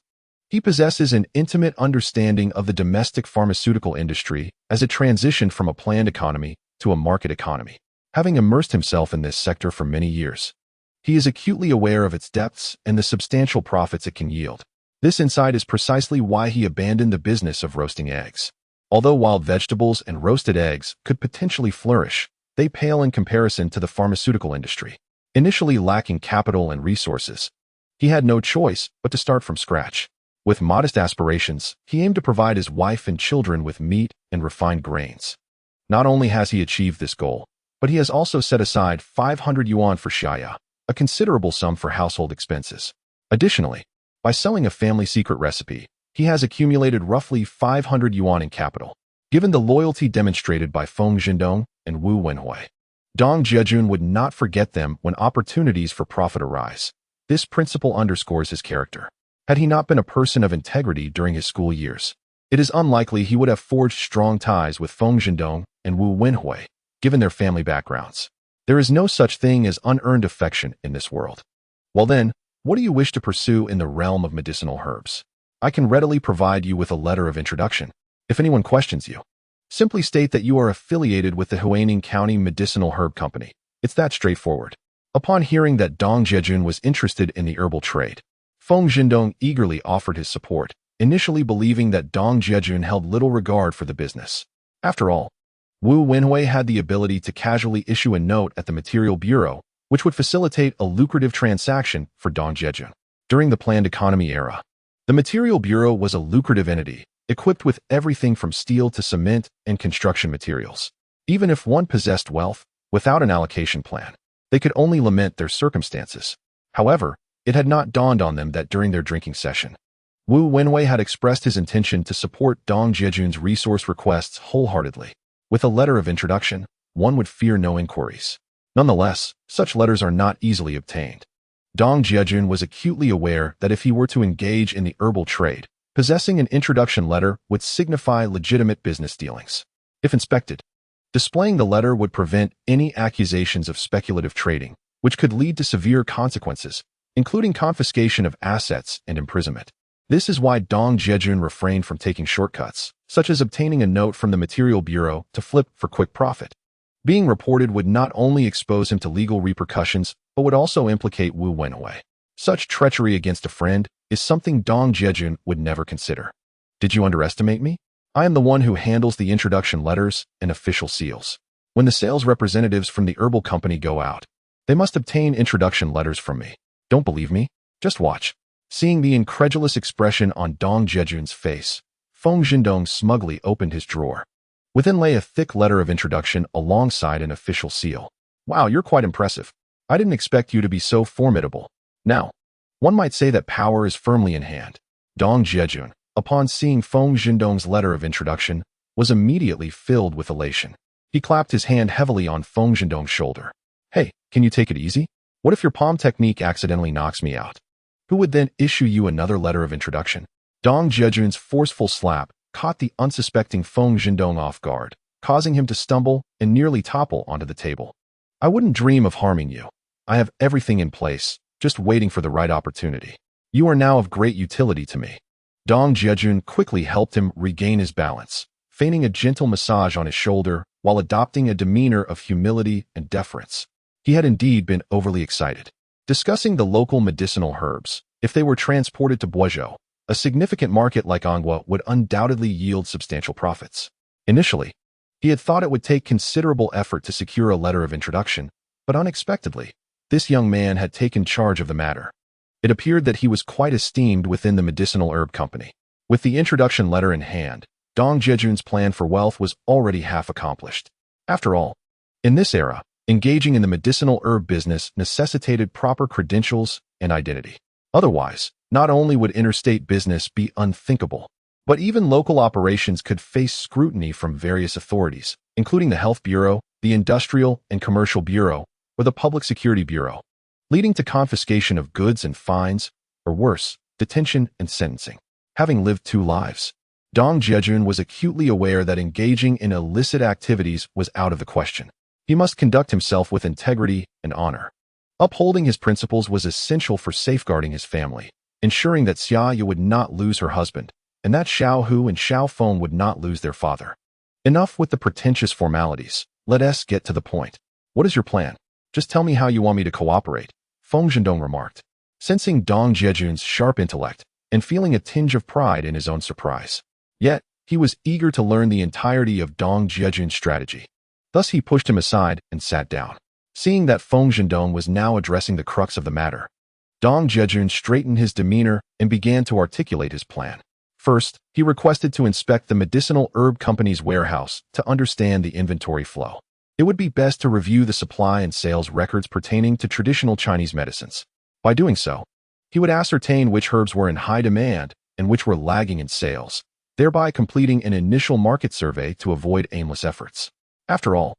He possesses an intimate understanding of the domestic pharmaceutical industry as it transitioned from a planned economy to a market economy. Having immersed himself in this sector for many years, he is acutely aware of its depths and the substantial profits it can yield. This insight is precisely why he abandoned the business of roasting eggs. Although wild vegetables and roasted eggs could potentially flourish, they pale in comparison to the pharmaceutical industry. Initially lacking capital and resources, he had no choice but to start from scratch. With modest aspirations, he aimed to provide his wife and children with meat and refined grains. Not only has he achieved this goal, but he has also set aside 500 yuan for Xia Ya, a considerable sum for household expenses. Additionally, by selling a family secret recipe, he has accumulated roughly 500 yuan in capital. Given the loyalty demonstrated by Feng Zhendong and Wu Wenhui, Dong Jiajun would not forget them when opportunities for profit arise. This principle underscores his character. Had he not been a person of integrity during his school years, it is unlikely he would have forged strong ties with Feng Zhendong and Wu Wenhui, given their family backgrounds. There is no such thing as unearned affection in this world. Well then, what do you wish to pursue in the realm of medicinal herbs? I can readily provide you with a letter of introduction. If anyone questions you, simply state that you are affiliated with the Huaining County Medicinal Herb Company. It's that straightforward. Upon hearing that Dong Jiajun was interested in the herbal trade, Feng Zhendong eagerly offered his support, initially believing that Dong Jiajun held little regard for the business. After all, Wu Wenhui had the ability to casually issue a note at the Material Bureau, which would facilitate a lucrative transaction for Dong Jiajun. During the planned economy era, the Material Bureau was a lucrative entity, equipped with everything from steel to cement and construction materials. Even if one possessed wealth, without an allocation plan, they could only lament their circumstances. However, it had not dawned on them that during their drinking session, Wu Wenhui had expressed his intention to support Dong Jiajun's resource requests wholeheartedly. With a letter of introduction, one would fear no inquiries. Nonetheless, such letters are not easily obtained. Dong Jiajun was acutely aware that if he were to engage in the herbal trade, Possessing an introduction letter would signify legitimate business dealings. If inspected, displaying the letter would prevent any accusations of speculative trading, which could lead to severe consequences, including confiscation of assets and imprisonment. This is why Dong Jiajun refrained from taking shortcuts, such as obtaining a note from the Material Bureau to flip for quick profit. Being reported would not only expose him to legal repercussions, but would also implicate Wu Wenwei. Such treachery against a friend is something Dong Jiajun would never consider. Did you underestimate me? I am the one who handles the introduction letters and official seals. When the sales representatives from the herbal company go out, they must obtain introduction letters from me. Don't believe me? Just watch. Seeing the incredulous expression on Dong Jiajun's face, Feng Zhendong smugly opened his drawer. Within lay a thick letter of introduction alongside an official seal. Wow, you're quite impressive. I didn't expect you to be so formidable. Now, one might say that power is firmly in hand. Dong Jiajun, upon seeing Feng Zhendong's letter of introduction, was immediately filled with elation. He clapped his hand heavily on Feng Zhendong's shoulder. Hey, can you take it easy? What if your palm technique accidentally knocks me out? Who would then issue you another letter of introduction? Dong Jiajun's forceful slap caught the unsuspecting Feng Zhendong off guard, causing him to stumble and nearly topple onto the table. I wouldn't dream of harming you. I have everything in place, just waiting for the right opportunity. You are now of great utility to me. Dong Jiajun quickly helped him regain his balance, feigning a gentle massage on his shoulder while adopting a demeanor of humility and deference. He had indeed been overly excited. Discussing the local medicinal herbs, if they were transported to Boizhou, a significant market like Anghua would undoubtedly yield substantial profits. Initially, he had thought it would take considerable effort to secure a letter of introduction, but unexpectedly, this young man had taken charge of the matter. It appeared that he was quite esteemed within the medicinal herb company. With the introduction letter in hand, Dong Jiajun's plan for wealth was already half accomplished. After all, in this era, engaging in the medicinal herb business necessitated proper credentials and identity. Otherwise, not only would interstate business be unthinkable, but even local operations could face scrutiny from various authorities, including the Health Bureau, the Industrial and Commercial Bureau, or the Public Security Bureau, leading to confiscation of goods and fines, or worse, detention and sentencing. Having lived two lives, Dong Jiajun was acutely aware that engaging in illicit activities was out of the question. He must conduct himself with integrity and honor. Upholding his principles was essential for safeguarding his family, ensuring that Xia Ya would not lose her husband, and that Xiao Hu and Xiao Feng would not lose their father. Enough with the pretentious formalities. Let us get to the point. What is your plan? Just tell me how you want me to cooperate, Feng Zhendong remarked, sensing Dong Jiajun's sharp intellect and feeling a tinge of pride in his own surprise. Yet, he was eager to learn the entirety of Dong Jiajun's strategy. Thus he pushed him aside and sat down. Seeing that Feng Zhendong was now addressing the crux of the matter, Dong Jiajun straightened his demeanor and began to articulate his plan. First, he requested to inspect the medicinal herb company's warehouse to understand the inventory flow. It would be best to review the supply and sales records pertaining to traditional Chinese medicines. By doing so, he would ascertain which herbs were in high demand and which were lagging in sales, thereby completing an initial market survey to avoid aimless efforts. After all,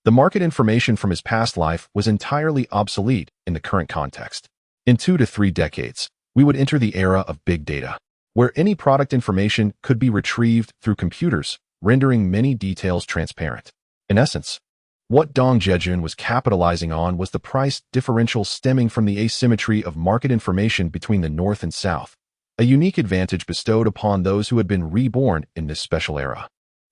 the market information from his past life was entirely obsolete in the current context. In 2 to 3 decades, we would enter the era of big data, where any product information could be retrieved through computers, rendering many details transparent. In essence, what Dong Jiajun was capitalizing on was the price differential stemming from the asymmetry of market information between the North and South, a unique advantage bestowed upon those who had been reborn in this special era.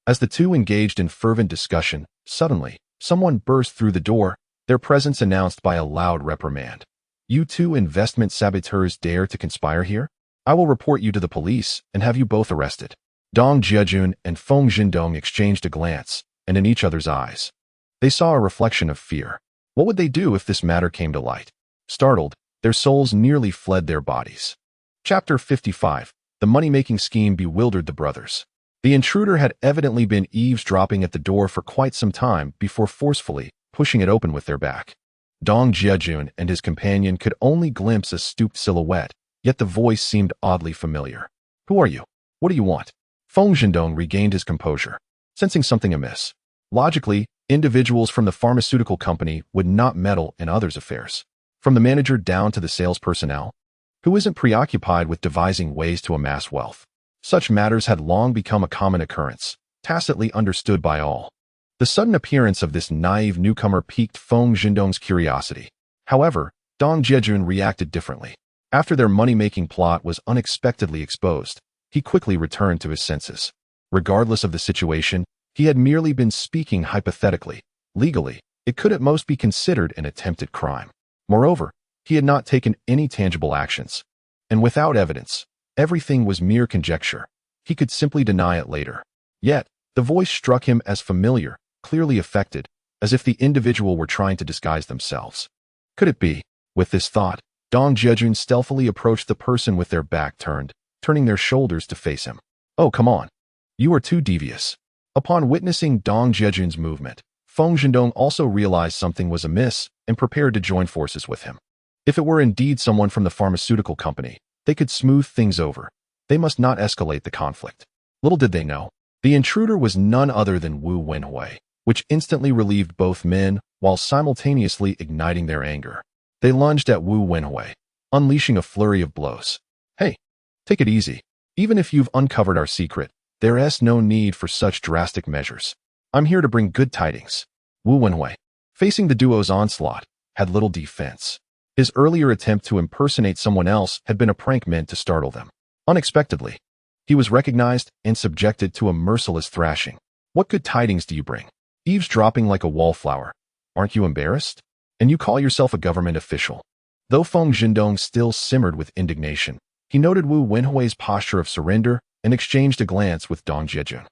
As the two engaged in fervent discussion, suddenly, someone burst through the door, their presence announced by a loud reprimand. You two investment saboteurs dare to conspire here? I will report you to the police and have you both arrested. Dong Jiajun and Feng Zhendong exchanged a glance, and in each other's eyes, they saw a reflection of fear. What would they do if this matter came to light? Startled, their souls nearly fled their bodies. Chapter 55. The money-making scheme bewildered the brothers. The intruder had evidently been eavesdropping at the door for quite some time before forcefully pushing it open with their back. Dong Jiajun and his companion could only glimpse a stooped silhouette, yet the voice seemed oddly familiar. Who are you? What do you want? Feng Zhendong regained his composure, sensing something amiss. Logically, individuals from the pharmaceutical company would not meddle in others' affairs. From the manager down to the sales personnel, who isn't preoccupied with devising ways to amass wealth. Such matters had long become a common occurrence, tacitly understood by all. The sudden appearance of this naive newcomer piqued Feng Zhendong's curiosity. However, Dong Jiajun reacted differently. After their money-making plot was unexpectedly exposed, he quickly returned to his senses. Regardless of the situation, he had merely been speaking hypothetically. Legally, it could at most be considered an attempted crime. Moreover, he had not taken any tangible actions. And without evidence, everything was mere conjecture. He could simply deny it later. Yet, the voice struck him as familiar, clearly affected, as if the individual were trying to disguise themselves. Could it be? With this thought, Dong Jiajun stealthily approached the person with their back turned, turning their shoulders to face him. Oh, come on. You are too devious. Upon witnessing Dong Jiajun's movement, Feng Zhendong also realized something was amiss and prepared to join forces with him. If it were indeed someone from the pharmaceutical company, they could smooth things over. They must not escalate the conflict. Little did they know, the intruder was none other than Wu Wenhui, which instantly relieved both men while simultaneously igniting their anger. They lunged at Wu Wenhui, unleashing a flurry of blows. Hey, take it easy. Even if you've uncovered our secret, there's no need for such drastic measures. I'm here to bring good tidings. Wu Wenhui, facing the duo's onslaught, had little defense. His earlier attempt to impersonate someone else had been a prank meant to startle them. Unexpectedly, he was recognized and subjected to a merciless thrashing. What good tidings do you bring? Eavesdropping like a wallflower. Aren't you embarrassed? And you call yourself a government official. Though Feng Zhendong still simmered with indignation, he noted Wu Wenhui's posture of surrender and exchanged a glance with Dong Jiajun.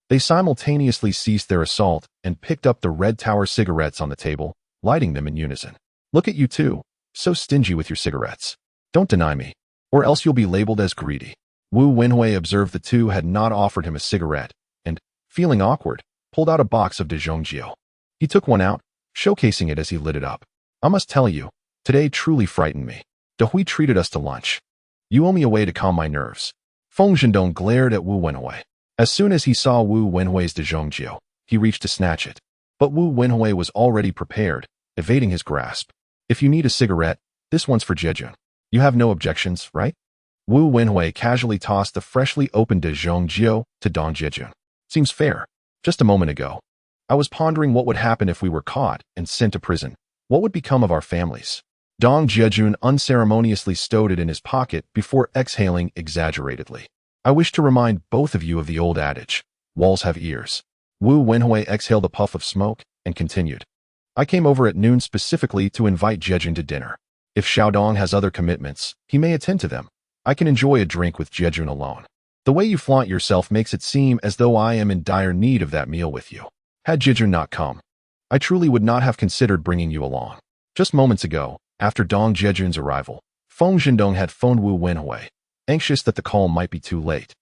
They simultaneously ceased their assault and picked up the Red Tower cigarettes on the table, lighting them in unison. Look at you two, so stingy with your cigarettes. Don't deny me, or else you'll be labeled as greedy. Wu Wenhui observed the two had not offered him a cigarette, and, feeling awkward, pulled out a box of Dezhongjiu. He took one out, showcasing it as he lit it up. I must tell you, today truly frightened me. Dehui treated us to lunch. You owe me a way to calm my nerves. Feng Zhendong glared at Wu Wenhui. As soon as he saw Wu Wenhui's Dezhongjiu, he reached to snatch it. But Wu Wenhui was already prepared, evading his grasp. If you need a cigarette, this one's for Jiajun. You have no objections, right? Wu Wenhui casually tossed the freshly opened Dezhongjiu to Dong Jiajun. Seems fair. Just a moment ago, I was pondering what would happen if we were caught and sent to prison. What would become of our families? Dong Jiajun unceremoniously stowed it in his pocket before exhaling exaggeratedly. I wish to remind both of you of the old adage, walls have ears. Wu Wenhui exhaled a puff of smoke and continued. I came over at noon specifically to invite Jiajun to dinner. If Xiaodong has other commitments, he may attend to them. I can enjoy a drink with Jiajun alone. The way you flaunt yourself makes it seem as though I am in dire need of that meal with you. Had Jiajun not come, I truly would not have considered bringing you along. Just moments ago, after Dong Jiajun's arrival, Feng Zhendong had phoned Wu Wenhui, anxious that the call might be too late,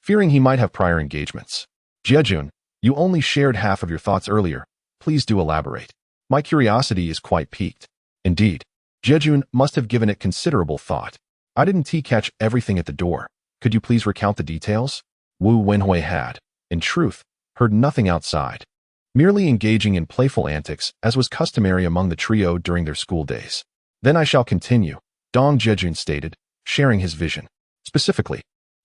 fearing he might have prior engagements. Jiajun, you only shared half of your thoughts earlier. Please do elaborate. My curiosity is quite piqued. Indeed, Jiajun must have given it considerable thought. I didn't catch everything at the door. Could you please recount the details? Wu Wenhui had, in truth, heard nothing outside, merely engaging in playful antics as was customary among the trio during their school days. Then I shall continue, Dong Jiajun stated, sharing his vision. Specifically,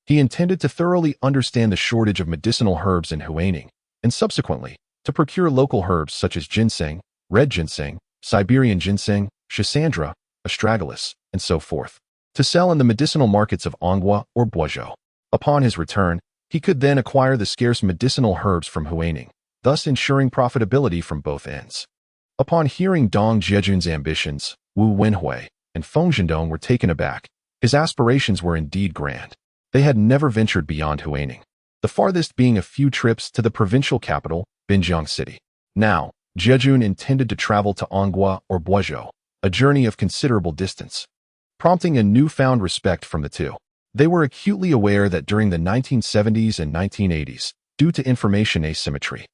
he intended to thoroughly understand the shortage of medicinal herbs in Huaining, and subsequently, to procure local herbs such as ginseng, red ginseng, Siberian ginseng, schisandra, astragalus, and so forth, to sell in the medicinal markets of Anghua or Boizhou. Upon his return, he could then acquire the scarce medicinal herbs from Huaining, thus ensuring profitability from both ends. Upon hearing Dong Jiajun's ambitions, Wu Wenhui and Feng Zhendong were taken aback. His aspirations were indeed grand. They had never ventured beyond Huaining, the farthest being a few trips to the provincial capital, Binjiang City. Now, Jiajun intended to travel to Anghua or Boizhou, a journey of considerable distance, prompting a newfound respect from the two. They were acutely aware that during the 1970s and 1980s, due to information asymmetry,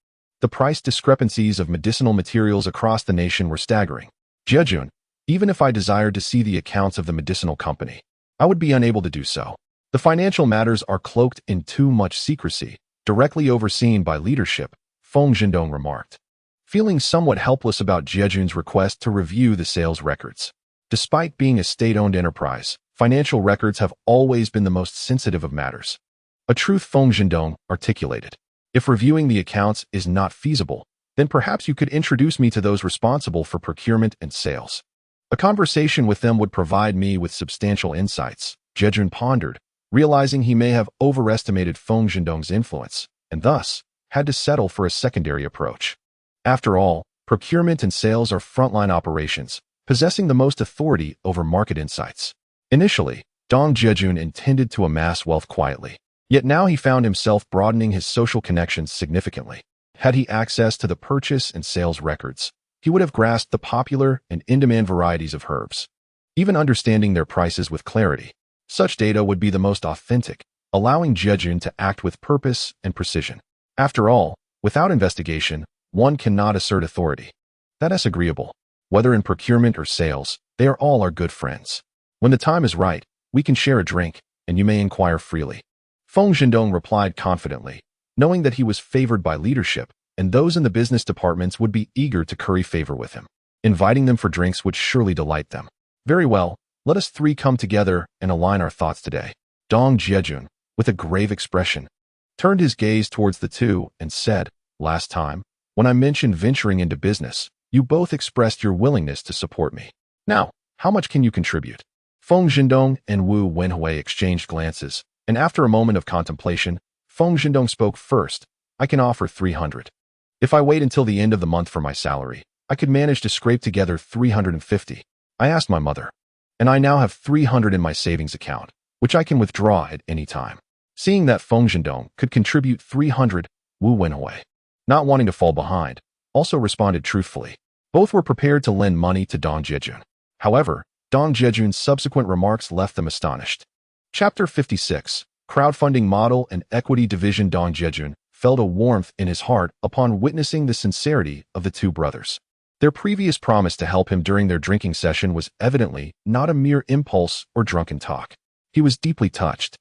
the price discrepancies of medicinal materials across the nation were staggering. Jiajun, even if I desired to see the accounts of the medicinal company, I would be unable to do so. The financial matters are cloaked in too much secrecy, directly overseen by leadership, Feng Zhendong remarked, feeling somewhat helpless about Jiajun's request to review the sales records. Despite being a state-owned enterprise, financial records have always been the most sensitive of matters. A truth Feng Zhendong articulated. If reviewing the accounts is not feasible, then perhaps you could introduce me to those responsible for procurement and sales. A conversation with them would provide me with substantial insights, Jiajun pondered, realizing he may have overestimated Feng Zhendong's influence, and thus had to settle for a secondary approach. After all, procurement and sales are frontline operations, possessing the most authority over market insights. Initially, Dong Jiajun intended to amass wealth quietly, yet now he found himself broadening his social connections significantly. Had he access to the purchase and sales records, he would have grasped the popular and in-demand varieties of herbs. Even understanding their prices with clarity, such data would be the most authentic, allowing Jiajun to act with purpose and precision. After all, without investigation, one cannot assert authority. That is agreeable. Whether in procurement or sales, they are all our good friends. When the time is right, we can share a drink, and you may inquire freely. Feng Zhendong replied confidently, knowing that he was favored by leadership, and those in the business departments would be eager to curry favor with him. Inviting them for drinks would surely delight them. Very well, let us three come together and align our thoughts today. Dong Jiajun, with a grave expression, turned his gaze towards the two and said, "Last time, when I mentioned venturing into business, you both expressed your willingness to support me. Now, how much can you contribute?" Feng Zhendong and Wu Wenhui exchanged glances, and after a moment of contemplation, Feng Zhendong spoke first. "I can offer 300. If I wait until the end of the month for my salary, I could manage to scrape together 350. I asked my mother, and I now have 300 in my savings account, which I can withdraw at any time." Seeing that Feng Zhendong could contribute 300, Wu Wenhui, not wanting to fall behind, also responded truthfully. Both were prepared to lend money to Dong Jiajun. However, Dong Jiajun's subsequent remarks left them astonished. Chapter 56, Crowdfunding Model and Equity Division. Dong Jiajun felt a warmth in his heart upon witnessing the sincerity of the two brothers. Their previous promise to help him during their drinking session was evidently not a mere impulse or drunken talk. He was deeply touched.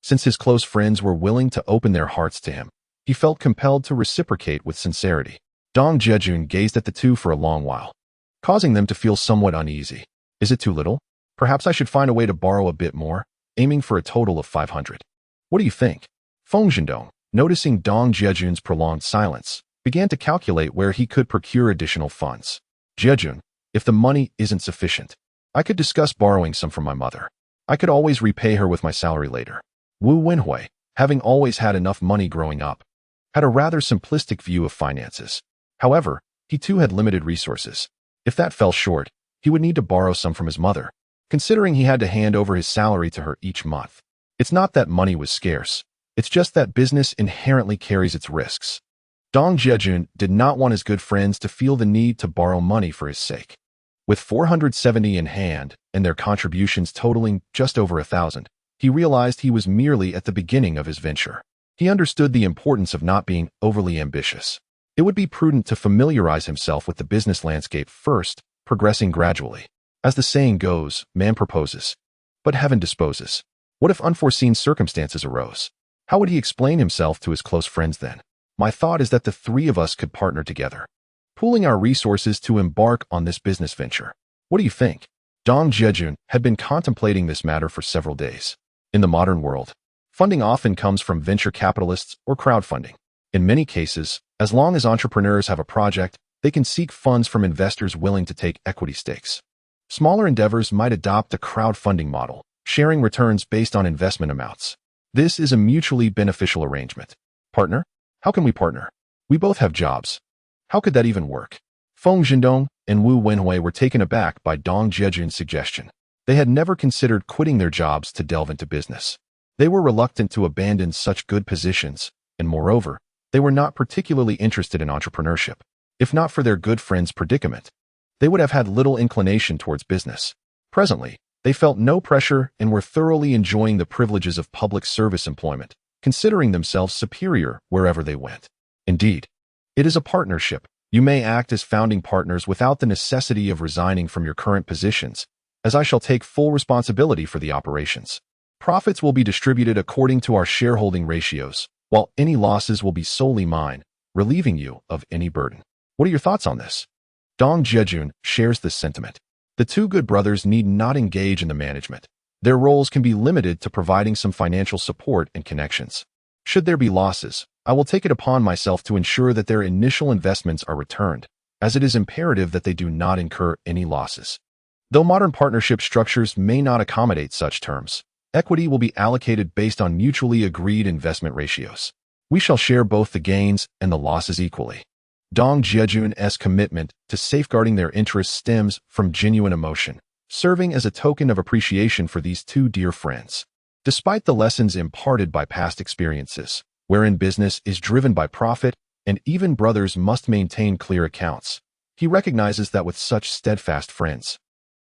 Since his close friends were willing to open their hearts to him, he felt compelled to reciprocate with sincerity. Dong Jiajun gazed at the two for a long while, causing them to feel somewhat uneasy. "Is it too little? Perhaps I should find a way to borrow a bit more, aiming for a total of 500. What do you think?" Feng Zhendong, noticing Dong Jiajun's prolonged silence, began to calculate where he could procure additional funds. "Jiajun, if the money isn't sufficient, I could discuss borrowing some from my mother. I could always repay her with my salary later." Wu Wenhui, having always had enough money growing up, had a rather simplistic view of finances. However, he too had limited resources. If that fell short, he would need to borrow some from his mother, considering he had to hand over his salary to her each month. It's not that money was scarce. It's just that business inherently carries its risks. Dong Jiajun did not want his good friends to feel the need to borrow money for his sake. With 470 in hand and their contributions totaling just over 1,000, he realized he was merely at the beginning of his venture. He understood the importance of not being overly ambitious. It would be prudent to familiarize himself with the business landscape first, progressing gradually. As the saying goes, man proposes, but heaven disposes. What if unforeseen circumstances arose? How would he explain himself to his close friends then? "My thought is that the three of us could partner together, pooling our resources to embark on this business venture. What do you think?" Dong Jiajun had been contemplating this matter for several days. In the modern world, funding often comes from venture capitalists or crowdfunding. In many cases, as long as entrepreneurs have a project, they can seek funds from investors willing to take equity stakes. Smaller endeavors might adopt a crowdfunding model, sharing returns based on investment amounts. This is a mutually beneficial arrangement. "Partner? How can we partner? We both have jobs. How could that even work?" Feng Zhendong and Wu Wenhui were taken aback by Dong Jiajun's suggestion. They had never considered quitting their jobs to delve into business. They were reluctant to abandon such good positions, and moreover, they were not particularly interested in entrepreneurship. If not for their good friend's predicament, they would have had little inclination towards business. Presently, they felt no pressure and were thoroughly enjoying the privileges of public service employment, considering themselves superior wherever they went. Indeed, it is a partnership. You may act as founding partners without the necessity of resigning from your current positions, as I shall take full responsibility for the operations. Profits will be distributed according to our shareholding ratios, while any losses will be solely mine, relieving you of any burden. What are your thoughts on this? Dong Jiajun shares this sentiment. The two good brothers need not engage in the management. Their roles can be limited to providing some financial support and connections. Should there be losses, I will take it upon myself to ensure that their initial investments are returned, as it is imperative that they do not incur any losses. Though modern partnership structures may not accommodate such terms, equity will be allocated based on mutually agreed investment ratios. We shall share both the gains and the losses equally. Dong Jiajun's commitment to safeguarding their interests stems from genuine emotion, serving as a token of appreciation for these two dear friends. Despite the lessons imparted by past experiences, wherein business is driven by profit and even brothers must maintain clear accounts, he recognizes that with such steadfast friends,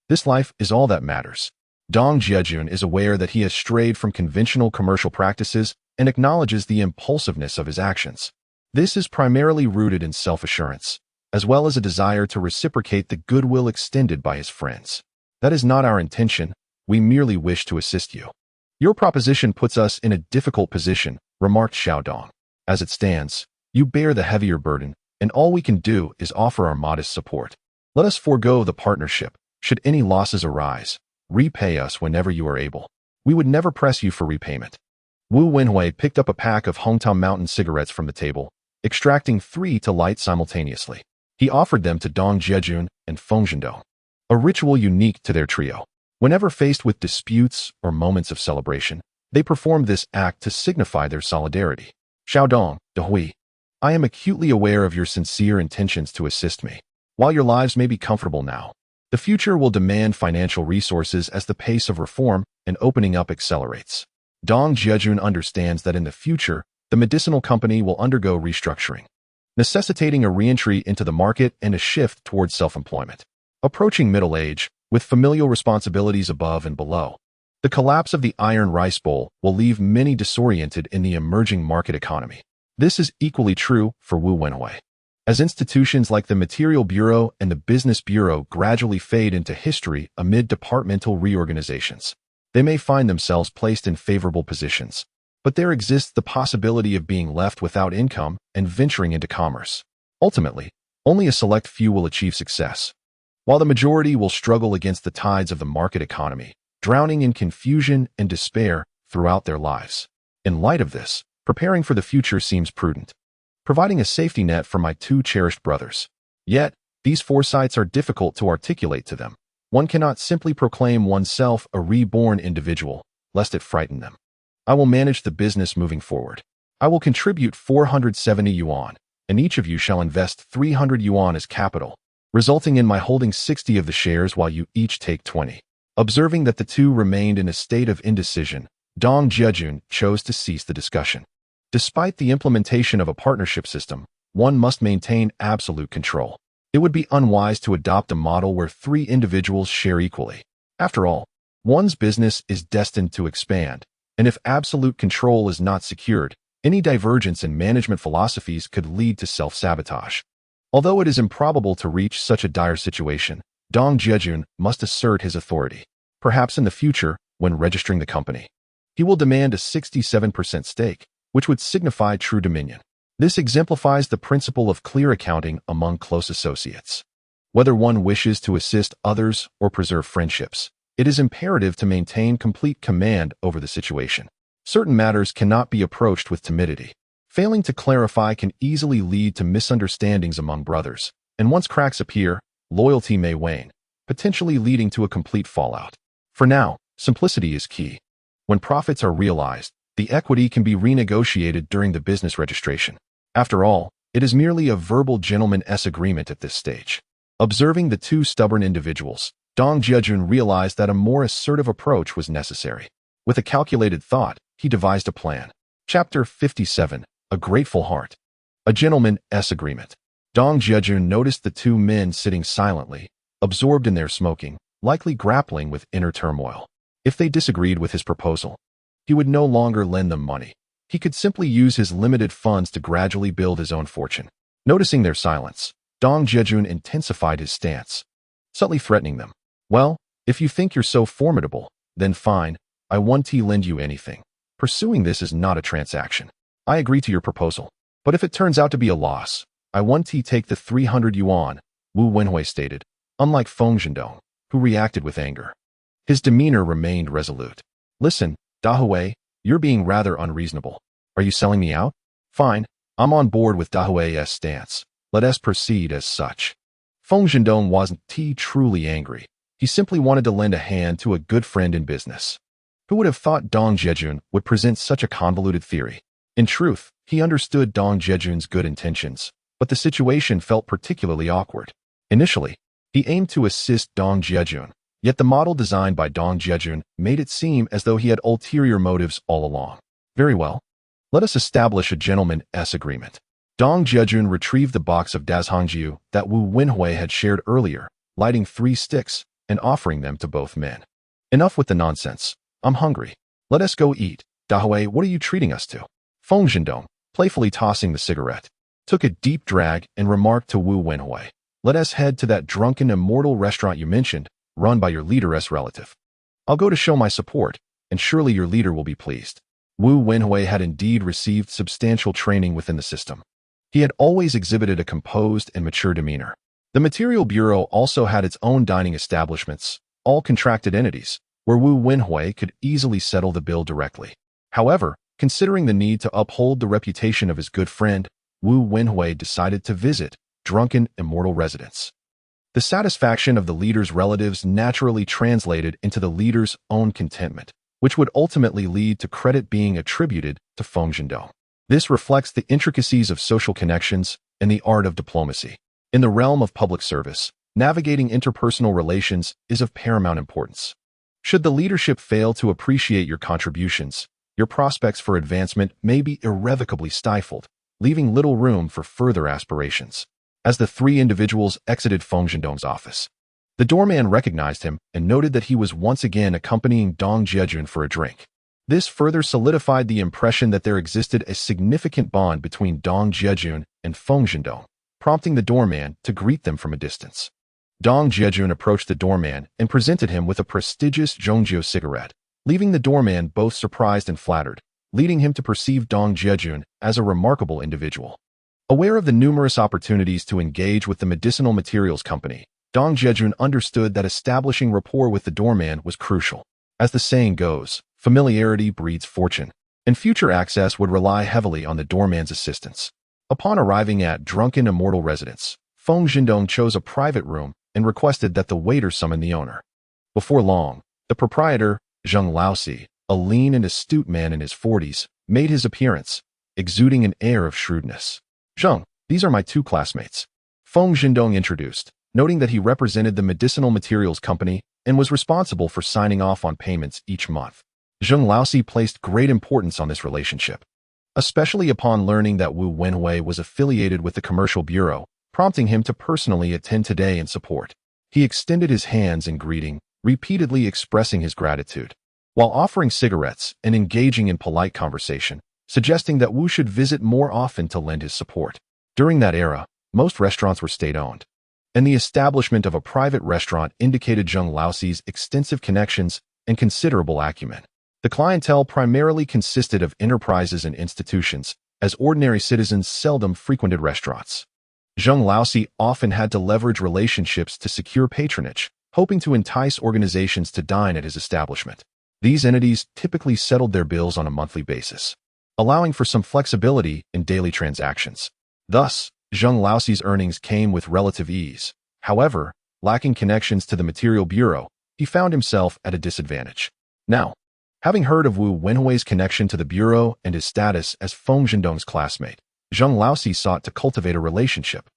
this life is all that matters. Dong Jiajun is aware that he has strayed from conventional commercial practices and acknowledges the impulsiveness of his actions. This is primarily rooted in self-assurance, as well as a desire to reciprocate the goodwill extended by his friends. That is not our intention, we merely wish to assist you. Your proposition puts us in a difficult position, remarked Xiao Dong. As it stands, you bear the heavier burden, and all we can do is offer our modest support. Let us forego the partnership. Should any losses arise, repay us whenever you are able. We would never press you for repayment. Wu Wenhui picked up a pack of Hongtao Mountain cigarettes from the table, extracting 3 to light simultaneously. He offered them to Dong Jiajun and Feng Zhendong, a ritual unique to their trio. Whenever faced with disputes or moments of celebration, they performed this act to signify their solidarity. Xiao Dong, De Hui, I am acutely aware of your sincere intentions to assist me. While your lives may be comfortable now, the future will demand financial resources as the pace of reform and opening up accelerates. Dong Jiajun understands that in the future, the medicinal company will undergo restructuring, necessitating a re-entry into the market and a shift towards self-employment. Approaching middle age, with familial responsibilities above and below, the collapse of the iron rice bowl will leave many disoriented in the emerging market economy. This is equally true for Wu Wenhui. As institutions like the Material Bureau and the Business Bureau gradually fade into history amid departmental reorganizations, they may find themselves placed in favorable positions, but there exists the possibility of being left without income and venturing into commerce. Ultimately, only a select few will achieve success, while the majority will struggle against the tides of the market economy, drowning in confusion and despair throughout their lives. In light of this, preparing for the future seems prudent, providing a safety net for my two cherished brothers. Yet, these foresights are difficult to articulate to them. One cannot simply proclaim oneself a reborn individual, lest it frighten them. I will manage the business moving forward. I will contribute 470 yuan, and each of you shall invest 300 yuan as capital, resulting in my holding 60 of the shares while you each take 20. Observing that the two remained in a state of indecision, Dong Jiajun chose to cease the discussion. Despite the implementation of a partnership system, one must maintain absolute control. It would be unwise to adopt a model where 3 individuals share equally. After all, one's business is destined to expand, and if absolute control is not secured, any divergence in management philosophies could lead to self-sabotage. Although it is improbable to reach such a dire situation, Dong Jiajun must assert his authority. Perhaps in the future, when registering the company, he will demand a 67% stake, which would signify true dominion. This exemplifies the principle of clear accounting among close associates. Whether one wishes to assist others or preserve friendships, it is imperative to maintain complete command over the situation. Certain matters cannot be approached with timidity. Failing to clarify can easily lead to misunderstandings among brothers, and once cracks appear, loyalty may wane, potentially leading to a complete fallout. For now, simplicity is key. When profits are realized, the equity can be renegotiated during the business registration. After all, it is merely a verbal gentleman's agreement at this stage. Observing the 2 stubborn individuals, Dong Jiajun realized that a more assertive approach was necessary. With a calculated thought, he devised a plan. Chapter 57, A Grateful Heart. A gentleman's agreement. Dong Jiajun noticed the 2 men sitting silently, absorbed in their smoking, likely grappling with inner turmoil. If they disagreed with his proposal, he would no longer lend them money. He could simply use his limited funds to gradually build his own fortune. Noticing their silence, Dong Jiajun intensified his stance, subtly threatening them. Well, if you think you're so formidable, then fine, I won't lend you anything. Pursuing this is not a transaction. I agree to your proposal. But if it turns out to be a loss, I won't take the 300 yuan, Wu Wenhui stated, unlike Feng Zhendong, who reacted with anger. His demeanor remained resolute. Listen, Da Hui, you're being rather unreasonable. Are you selling me out? Fine, I'm on board with Dahui's stance. Let us proceed as such. Feng Zhendong wasn't truly angry. He simply wanted to lend a hand to a good friend in business. Who would have thought Dong Jiajun would present such a convoluted theory? In truth, he understood Dong Jiajun's good intentions, but the situation felt particularly awkward. Initially, he aimed to assist Dong Jiajun, yet the model designed by Dong Jiajun made it seem as though he had ulterior motives all along. Very well. Let us establish a gentleman's agreement. Dong Jiajun retrieved the box of dazhongjiu that Wu Wenhui had shared earlier, lighting 3 sticks and offering them to both men. Enough with the nonsense. I'm hungry. Let us go eat. Dahui, what are you treating us to? Feng Zhendong, playfully tossing the cigarette, took a deep drag and remarked to Wu Wenhui, let us head to that drunken immortal restaurant you mentioned, run by your leader's relative. I'll go to show my support, and surely your leader will be pleased. Wu Wenhui had indeed received substantial training within the system. He had always exhibited a composed and mature demeanor. The Material Bureau also had its own dining establishments, all contracted entities, where Wu Wenhui could easily settle the bill directly. However, considering the need to uphold the reputation of his good friend, Wu Wenhui decided to visit drunken immortal residents. The satisfaction of the leader's relatives naturally translated into the leader's own contentment, which would ultimately lead to credit being attributed to Feng Zhendong. This reflects the intricacies of social connections and the art of diplomacy. In the realm of public service, navigating interpersonal relations is of paramount importance. Should the leadership fail to appreciate your contributions, your prospects for advancement may be irrevocably stifled, leaving little room for further aspirations. As the 3 individuals exited Feng Zhendong's office, the doorman recognized him and noted that he was once again accompanying Dong Jiajun for a drink. This further solidified the impression that there existed a significant bond between Dong Jiajun and Feng Zhendong, prompting the doorman to greet them from a distance. Dong Jiajun approached the doorman and presented him with a prestigious Zhongjiu cigarette, leaving the doorman both surprised and flattered, leading him to perceive Dong Jiajun as a remarkable individual. Aware of the numerous opportunities to engage with the medicinal materials company, Dong Jiajun understood that establishing rapport with the doorman was crucial. As the saying goes, familiarity breeds fortune, and future access would rely heavily on the doorman's assistance. Upon arriving at drunken immortal residence, Feng Zhendong chose a private room and requested that the waiter summon the owner. Before long, the proprietor, Zheng Laosi, a lean and astute man in his 40s, made his appearance, exuding an air of shrewdness. Zheng, these are my 2 classmates. Feng Zhendong introduced, noting that he represented the medicinal materials company and was responsible for signing off on payments each month. Zheng Laosi placed great importance on this relationship, especially upon learning that Wu Wenhui was affiliated with the Commercial Bureau, prompting him to personally attend today in support. He extended his hands in greeting, repeatedly expressing his gratitude, while offering cigarettes and engaging in polite conversation, suggesting that Wu should visit more often to lend his support. During that era, most restaurants were state-owned, and the establishment of a private restaurant indicated Zheng Laosi's extensive connections and considerable acumen. The clientele primarily consisted of enterprises and institutions, as ordinary citizens seldom frequented restaurants. Zheng Laosi often had to leverage relationships to secure patronage, hoping to entice organizations to dine at his establishment. These entities typically settled their bills on a monthly basis, allowing for some flexibility in daily transactions. Thus, Zheng Laosi's earnings came with relative ease. However, lacking connections to the Material Bureau, he found himself at a disadvantage. Now, having heard of Wu Wenhui's connection to the Bureau and his status as Feng Zhendong's classmate, Zheng Laosi sought to cultivate a relationship,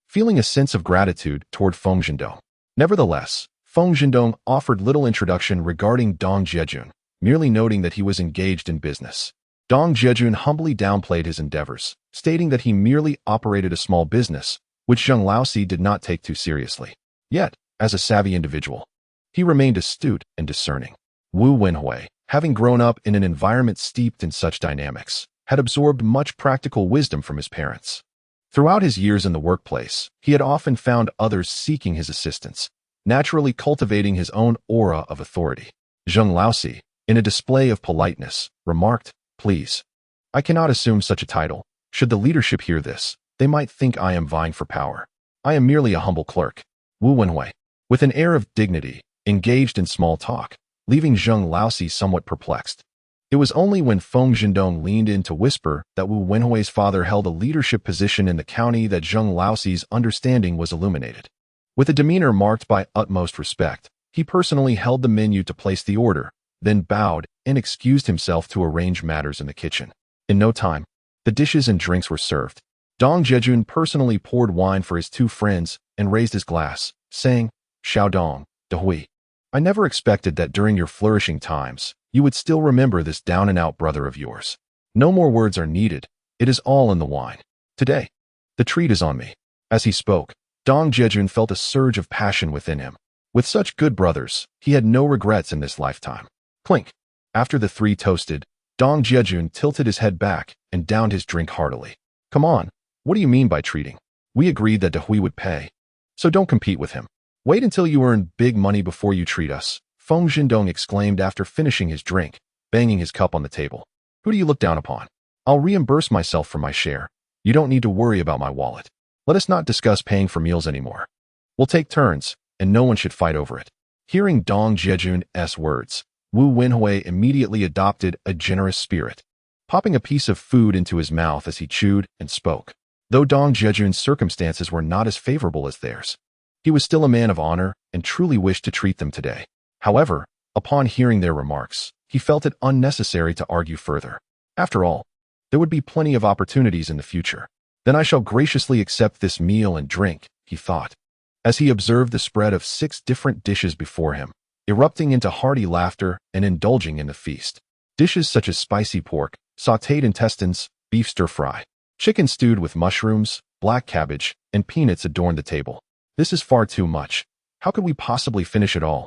feeling a sense of gratitude toward Feng Zhendong. Nevertheless, Feng Zhendong offered little introduction regarding Dong Jiajun, merely noting that he was engaged in business. Dong Jiajun humbly downplayed his endeavors, stating that he merely operated a small business, which Zheng Laosi did not take too seriously. Yet, as a savvy individual, he remained astute and discerning. Wu Wenhui, having grown up in an environment steeped in such dynamics, had absorbed much practical wisdom from his parents. Throughout his years in the workplace, he had often found others seeking his assistance, naturally cultivating his own aura of authority. Zheng Laosi, in a display of politeness, remarked, "Please, I cannot assume such a title. Should the leadership hear this, they might think I am vying for power. I am merely a humble clerk." Wu Wenhui, with an air of dignity, engaged in small talk, leaving Zheng Laosi somewhat perplexed. It It was only when Feng Zhendong leaned in to whisper that Wu Wenhui's father held a leadership position in the county that Zheng Laoxi's understanding was illuminated. With a demeanor marked by utmost respect, he personally held the menu to place the order, then bowed and excused himself to arrange matters in the kitchen. In no time, the dishes and drinks were served. Dong Jiajun personally poured wine for his two friends and raised his glass, saying, "Xiao Dong, De Hui. I never expected that during your flourishing times, you would still remember this down-and-out brother of yours. No more words are needed. It is all in the wine. Today, the treat is on me." As he spoke, Dong Jiajun felt a surge of passion within him. With such good brothers, he had no regrets in this lifetime. Clink. After the three toasted, Dong Jiajun tilted his head back and downed his drink heartily. "Come on, what do you mean by treating? We agreed that De Hui would pay. So don't compete with him. Wait until you earn big money before you treat us," Feng Zhendong exclaimed after finishing his drink, banging his cup on the table. "Who do you look down upon? I'll reimburse myself for my share. You don't need to worry about my wallet. Let us not discuss paying for meals anymore. We'll take turns, and no one should fight over it." Hearing Dong Jiajun's words, Wu Wenhui immediately adopted a generous spirit, popping a piece of food into his mouth as he chewed and spoke. Though Dong Jiajun's circumstances were not as favorable as theirs, he was still a man of honor and truly wished to treat them today. However, upon hearing their remarks, he felt it unnecessary to argue further. After all, there would be plenty of opportunities in the future. "Then I shall graciously accept this meal and drink," he thought, as he observed the spread of 6 different dishes before him, erupting into hearty laughter and indulging in the feast. Dishes such as spicy pork, sautéed intestines, beef stir-fry, chicken stewed with mushrooms, black cabbage, and peanuts adorned the table. "This is far too much. How could we possibly finish it all?"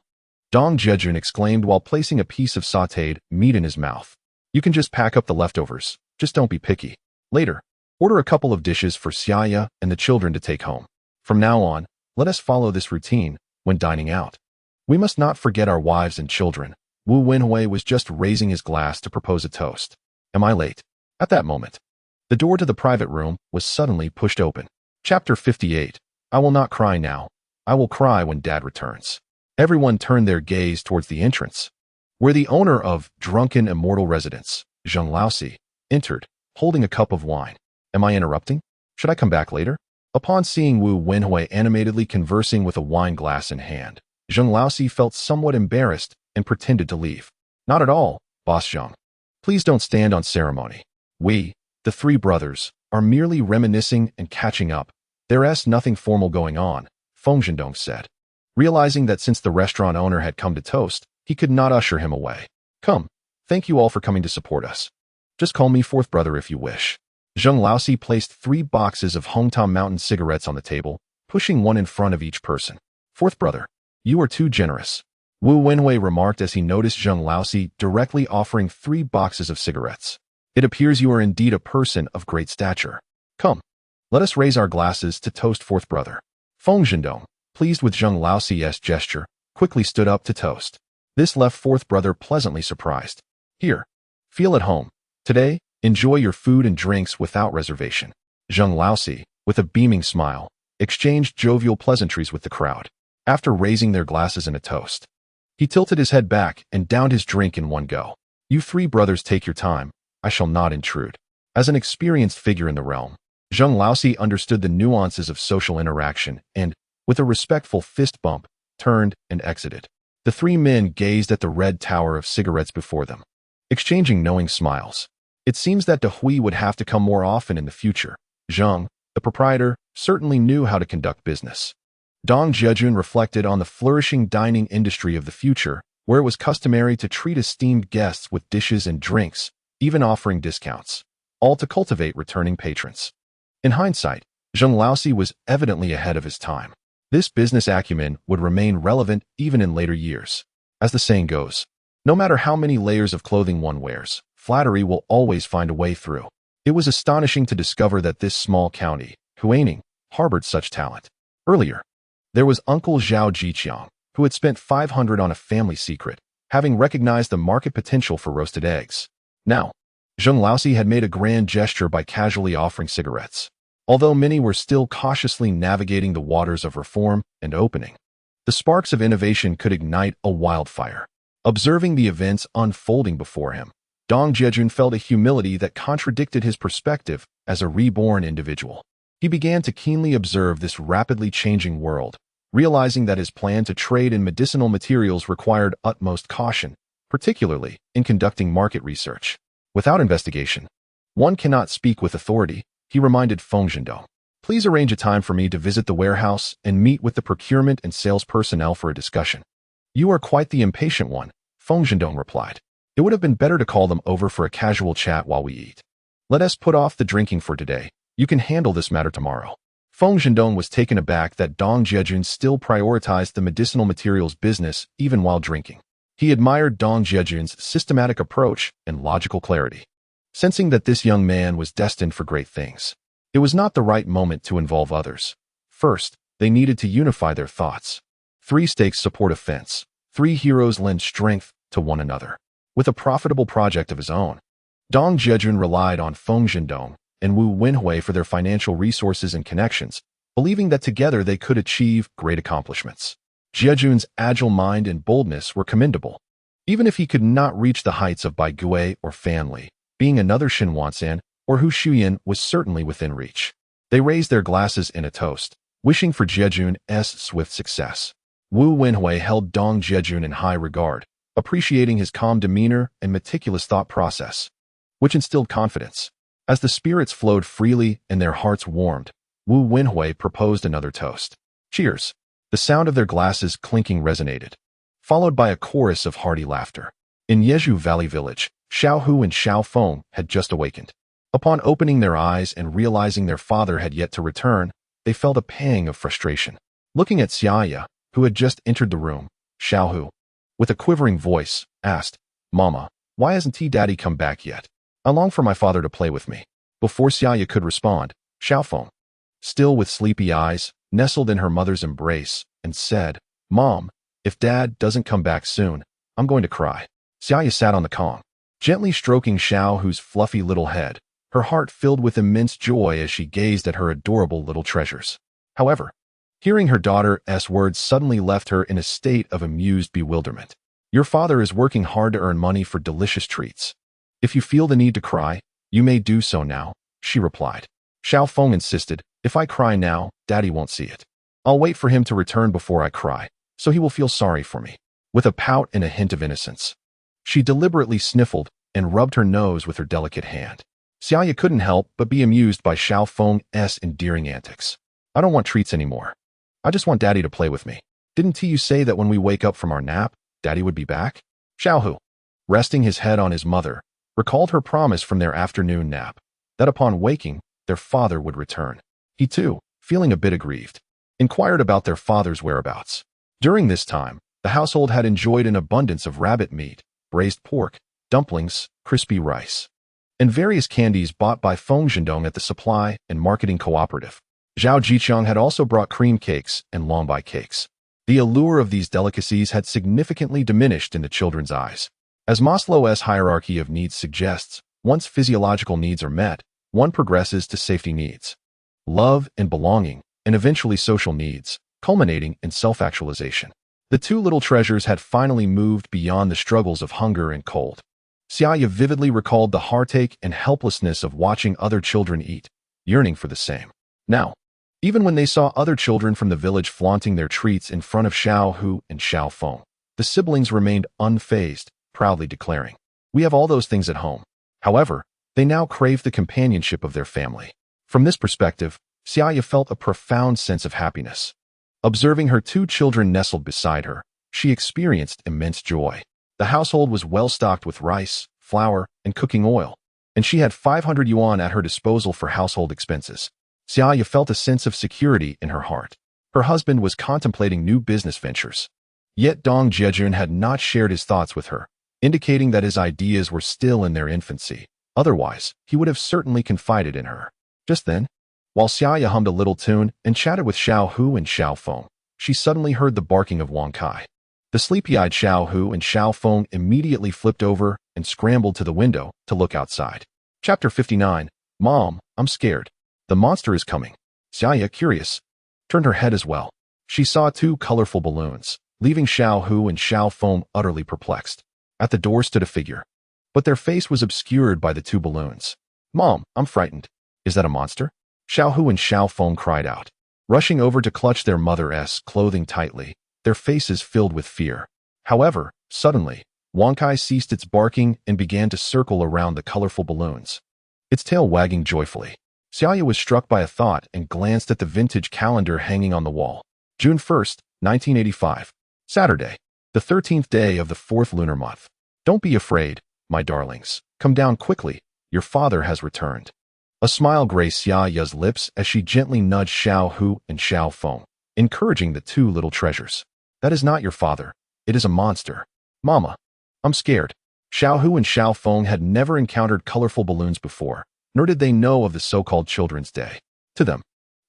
Dong Jiajun exclaimed while placing a piece of sautéed meat in his mouth. "You can just pack up the leftovers. Just don't be picky. Later, order a couple of dishes for Xia Ya and the children to take home. From now on, let us follow this routine when dining out. We must not forget our wives and children." Wu Wenhui was just raising his glass to propose a toast. "Am I late?" At that moment, the door to the private room was suddenly pushed open. Chapter 58. I will not cry now. I will cry when Dad returns. Everyone turned their gaze towards the entrance, where the owner of Drunken Immortal Residence, Zheng Laoxi, entered, holding a cup of wine. "Am I interrupting? Should I come back later?" Upon seeing Wu Wenhui animatedly conversing with a wine glass in hand, Zheng Laoxi felt somewhat embarrassed and pretended to leave. "Not at all, Boss Zheng. Please don't stand on ceremony. We, the 3 brothers, are merely reminiscing and catching up. There's nothing formal going on," Feng Zhendong said, realizing that since the restaurant owner had come to toast, he could not usher him away. "Come, thank you all for coming to support us. Just call me 4th brother if you wish." Zheng Laoxi placed 3 boxes of Hongtom Mountain cigarettes on the table, pushing one in front of each person. "4th brother, you are too generous," Wu Wenhui remarked as he noticed Zheng Laoxi directly offering 3 boxes of cigarettes. "It appears you are indeed a person of great stature. Come, let us raise our glasses to toast 4th brother." Feng Zhendong, pleased with Zheng Laoxi's gesture, quickly stood up to toast. This left 4th brother pleasantly surprised. "Here, feel at home. Today, enjoy your food and drinks without reservation." Zheng Laoxi, with a beaming smile, exchanged jovial pleasantries with the crowd. After raising their glasses in a toast, he tilted his head back and downed his drink in one go. "You 3 brothers take your time. I shall not intrude." As an experienced figure in the realm, Zheng Laoxi understood the nuances of social interaction and, with a respectful fist bump, turned and exited. The 3 men gazed at the red tower of cigarettes before them, exchanging knowing smiles. It seems that De Hui would have to come more often in the future. Zheng, the proprietor, certainly knew how to conduct business. Dong Jiajun reflected on the flourishing dining industry of the future, where it was customary to treat esteemed guests with dishes and drinks, even offering discounts, all to cultivate returning patrons. In hindsight, Zheng Laoxi was evidently ahead of his time. This business acumen would remain relevant even in later years. As the saying goes, no matter how many layers of clothing one wears, flattery will always find a way through. It was astonishing to discover that this small county, Huaining, harbored such talent. Earlier, there was Uncle Zhao Jiqiang, who had spent 500 on a family secret, having recognized the market potential for roasted eggs. Now, Zheng Laoxi had made a grand gesture by casually offering cigarettes. Although many were still cautiously navigating the waters of reform and opening, the sparks of innovation could ignite a wildfire. Observing the events unfolding before him, Dong Jiajun felt a humility that contradicted his perspective as a reborn individual. He began to keenly observe this rapidly changing world, realizing that his plan to trade in medicinal materials required utmost caution, particularly in conducting market research. Without investigation, one cannot speak with authority, he reminded Feng Zhendong. Please arrange a time for me to visit the warehouse and meet with the procurement and sales personnel for a discussion. You are quite the impatient one, Feng Zhendong replied. It would have been better to call them over for a casual chat while we eat. Let us put off the drinking for today. You can handle this matter tomorrow. Feng Zhendong was taken aback that Dong Jiajun still prioritized the medicinal materials business even while drinking. He admired Dong Jiajun's systematic approach and logical clarity. Sensing that this young man was destined for great things, it was not the right moment to involve others. First, they needed to unify their thoughts. 3 stakes support a fence. 3 heroes lend strength to one another. With a profitable project of his own, Dong Jiajun relied on Feng Zhendong and Wu Wenhui for their financial resources and connections, believing that together they could achieve great accomplishments. Jiajun's agile mind and boldness were commendable. Even if he could not reach the heights of Bai Gui or Fan Li, being another Xin Wansan or Hu Xuyan was certainly within reach. They raised their glasses in a toast, wishing for Jiajun's swift success. Wu Wenhui held Dong Jiajun in high regard, appreciating his calm demeanor and meticulous thought process, which instilled confidence. As the spirits flowed freely and their hearts warmed, Wu Wenhui proposed another toast. Cheers! The sound of their glasses clinking resonated, followed by a chorus of hearty laughter. In Yezhu Valley Village, Xiao Hu and Xiao Feng had just awakened. Upon opening their eyes and realizing their father had yet to return, they felt a pang of frustration. Looking at Xia Ya, who had just entered the room, Xiao Hu, with a quivering voice, asked, Mama, why hasn't Daddy come back yet? I long for my father to play with me. Before Xia Ya could respond, Xiao Feng, still with sleepy eyes, nestled in her mother's embrace and said, Mom, if Dad doesn't come back soon, I'm going to cry. Xia Ya sat on the Kong, gently stroking Xiao Hu's fluffy little head, her heart filled with immense joy as she gazed at her adorable little treasures. However, hearing her daughter's words suddenly left her in a state of amused bewilderment. Your father is working hard to earn money for delicious treats. If you feel the need to cry, you may do so now, she replied. Xiao Feng insisted, if I cry now, Daddy won't see it. I'll wait for him to return before I cry, so he will feel sorry for me. With a pout and a hint of innocence, she deliberately sniffled and rubbed her nose with her delicate hand. Xia Ya couldn't help but be amused by Xiao Feng's endearing antics. I don't want treats anymore. I just want Daddy to play with me. Didn't you say that when we wake up from our nap, Daddy would be back? Xiao Hu, resting his head on his mother, recalled her promise from their afternoon nap, that upon waking, their father would return. He too, feeling a bit aggrieved, inquired about their father's whereabouts. During this time, the household had enjoyed an abundance of rabbit meat, braised pork, dumplings, crispy rice, and various candies bought by Feng Zhendong at the supply and marketing cooperative. Zhao Jiqiang had also brought cream cakes and longbai cakes. The allure of these delicacies had significantly diminished in the children's eyes. As Maslow's hierarchy of needs suggests, once physiological needs are met, one progresses to safety needs, love and belonging, and eventually social needs, culminating in self-actualization. The 2 little treasures had finally moved beyond the struggles of hunger and cold. Xia Ya vividly recalled the heartache and helplessness of watching other children eat, yearning for the same. Now, even when they saw other children from the village flaunting their treats in front of Xiao Hu and Xiao Feng, the siblings remained unfazed, proudly declaring, we have all those things at home. However, they now craved the companionship of their family. From this perspective, Xia Ya felt a profound sense of happiness. Observing her 2 children nestled beside her, she experienced immense joy. The household was well stocked with rice, flour, and cooking oil, and she had 500 yuan at her disposal for household expenses. Xia Ya felt a sense of security in her heart. Her husband was contemplating new business ventures. Yet Dong Jiajun had not shared his thoughts with her, indicating that his ideas were still in their infancy. Otherwise, he would have certainly confided in her. Just then, while Xia Ya hummed a little tune and chatted with Xiao Hu and Xiao Feng, she suddenly heard the barking of Wang Kai. The sleepy-eyed Xiao Hu and Xiao Feng immediately flipped over and scrambled to the window to look outside. Chapter 59. Mom, I'm scared. The monster is coming. Xia Ya, curious, turned her head as well. She saw 2 colorful balloons, leaving Xiao Hu and Xiao Feng utterly perplexed. At the door stood a figure, but their face was obscured by the two balloons. "Mom, I'm frightened. Is that a monster?" Xiao Hu and Xiao Feng cried out, rushing over to clutch their mother's clothing tightly, their faces filled with fear. However, suddenly, Wangkai ceased its barking and began to circle around the colorful balloons, its tail wagging joyfully. Xia Ya was struck by a thought and glanced at the vintage calendar hanging on the wall. June 1st, 1985. Saturday, the 13th day of the 4th lunar month. "Don't be afraid, my darlings. Come down quickly. Your father has returned." A smile graced Xia Ya's lips as she gently nudged Xiao Hu and Xiao Feng, encouraging the two little treasures. "That is not your father. It is a monster. Mama, I'm scared." Xiao Hu and Xiao Feng had never encountered colorful balloons before, nor did they know of the so-called Children's Day. To them,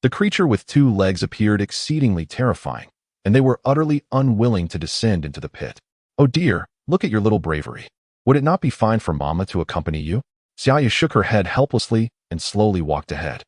the creature with two legs appeared exceedingly terrifying, and they were utterly unwilling to descend into the pit. "Oh dear, look at your little bravery. Would it not be fine for Mama to accompany you?" Xia Ya shook her head helplessly and slowly walked ahead,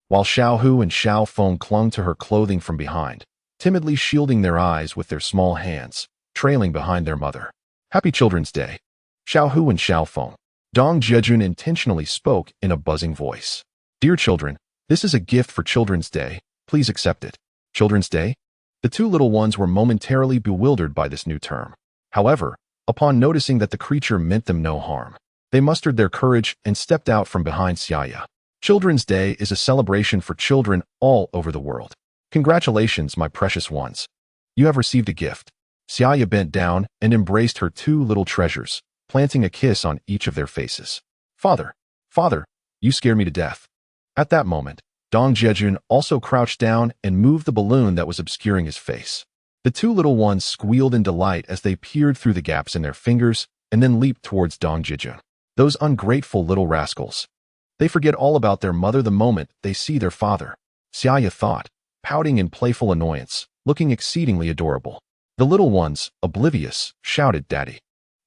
while Xiao Hu and Xiao Feng clung to her clothing from behind, timidly shielding their eyes with their small hands, trailing behind their mother. "Happy Children's Day, Xiao Hu and Xiao Feng." Dong Jiajun intentionally spoke in a buzzing voice. "Dear children, this is a gift for Children's Day. Please accept it." Children's Day? The two little ones were momentarily bewildered by this new term. However, upon noticing that the creature meant them no harm, they mustered their courage and stepped out from behind Xia Ya. Children's Day is a celebration for children all over the world. Congratulations, my precious ones. You have received a gift. Xia Ya bent down and embraced her two little treasures, planting a kiss on each of their faces. Father, you scare me to death." At that moment, Dong Jiajun also crouched down and moved the balloon that was obscuring his face. The two little ones squealed in delight as they peered through the gaps in their fingers and then leaped towards Dong Jiajun. Those ungrateful little rascals. They forget all about their mother the moment they see their father, Xia Ya thought, pouting in playful annoyance, looking exceedingly adorable. The little ones, oblivious, shouted, "Daddy,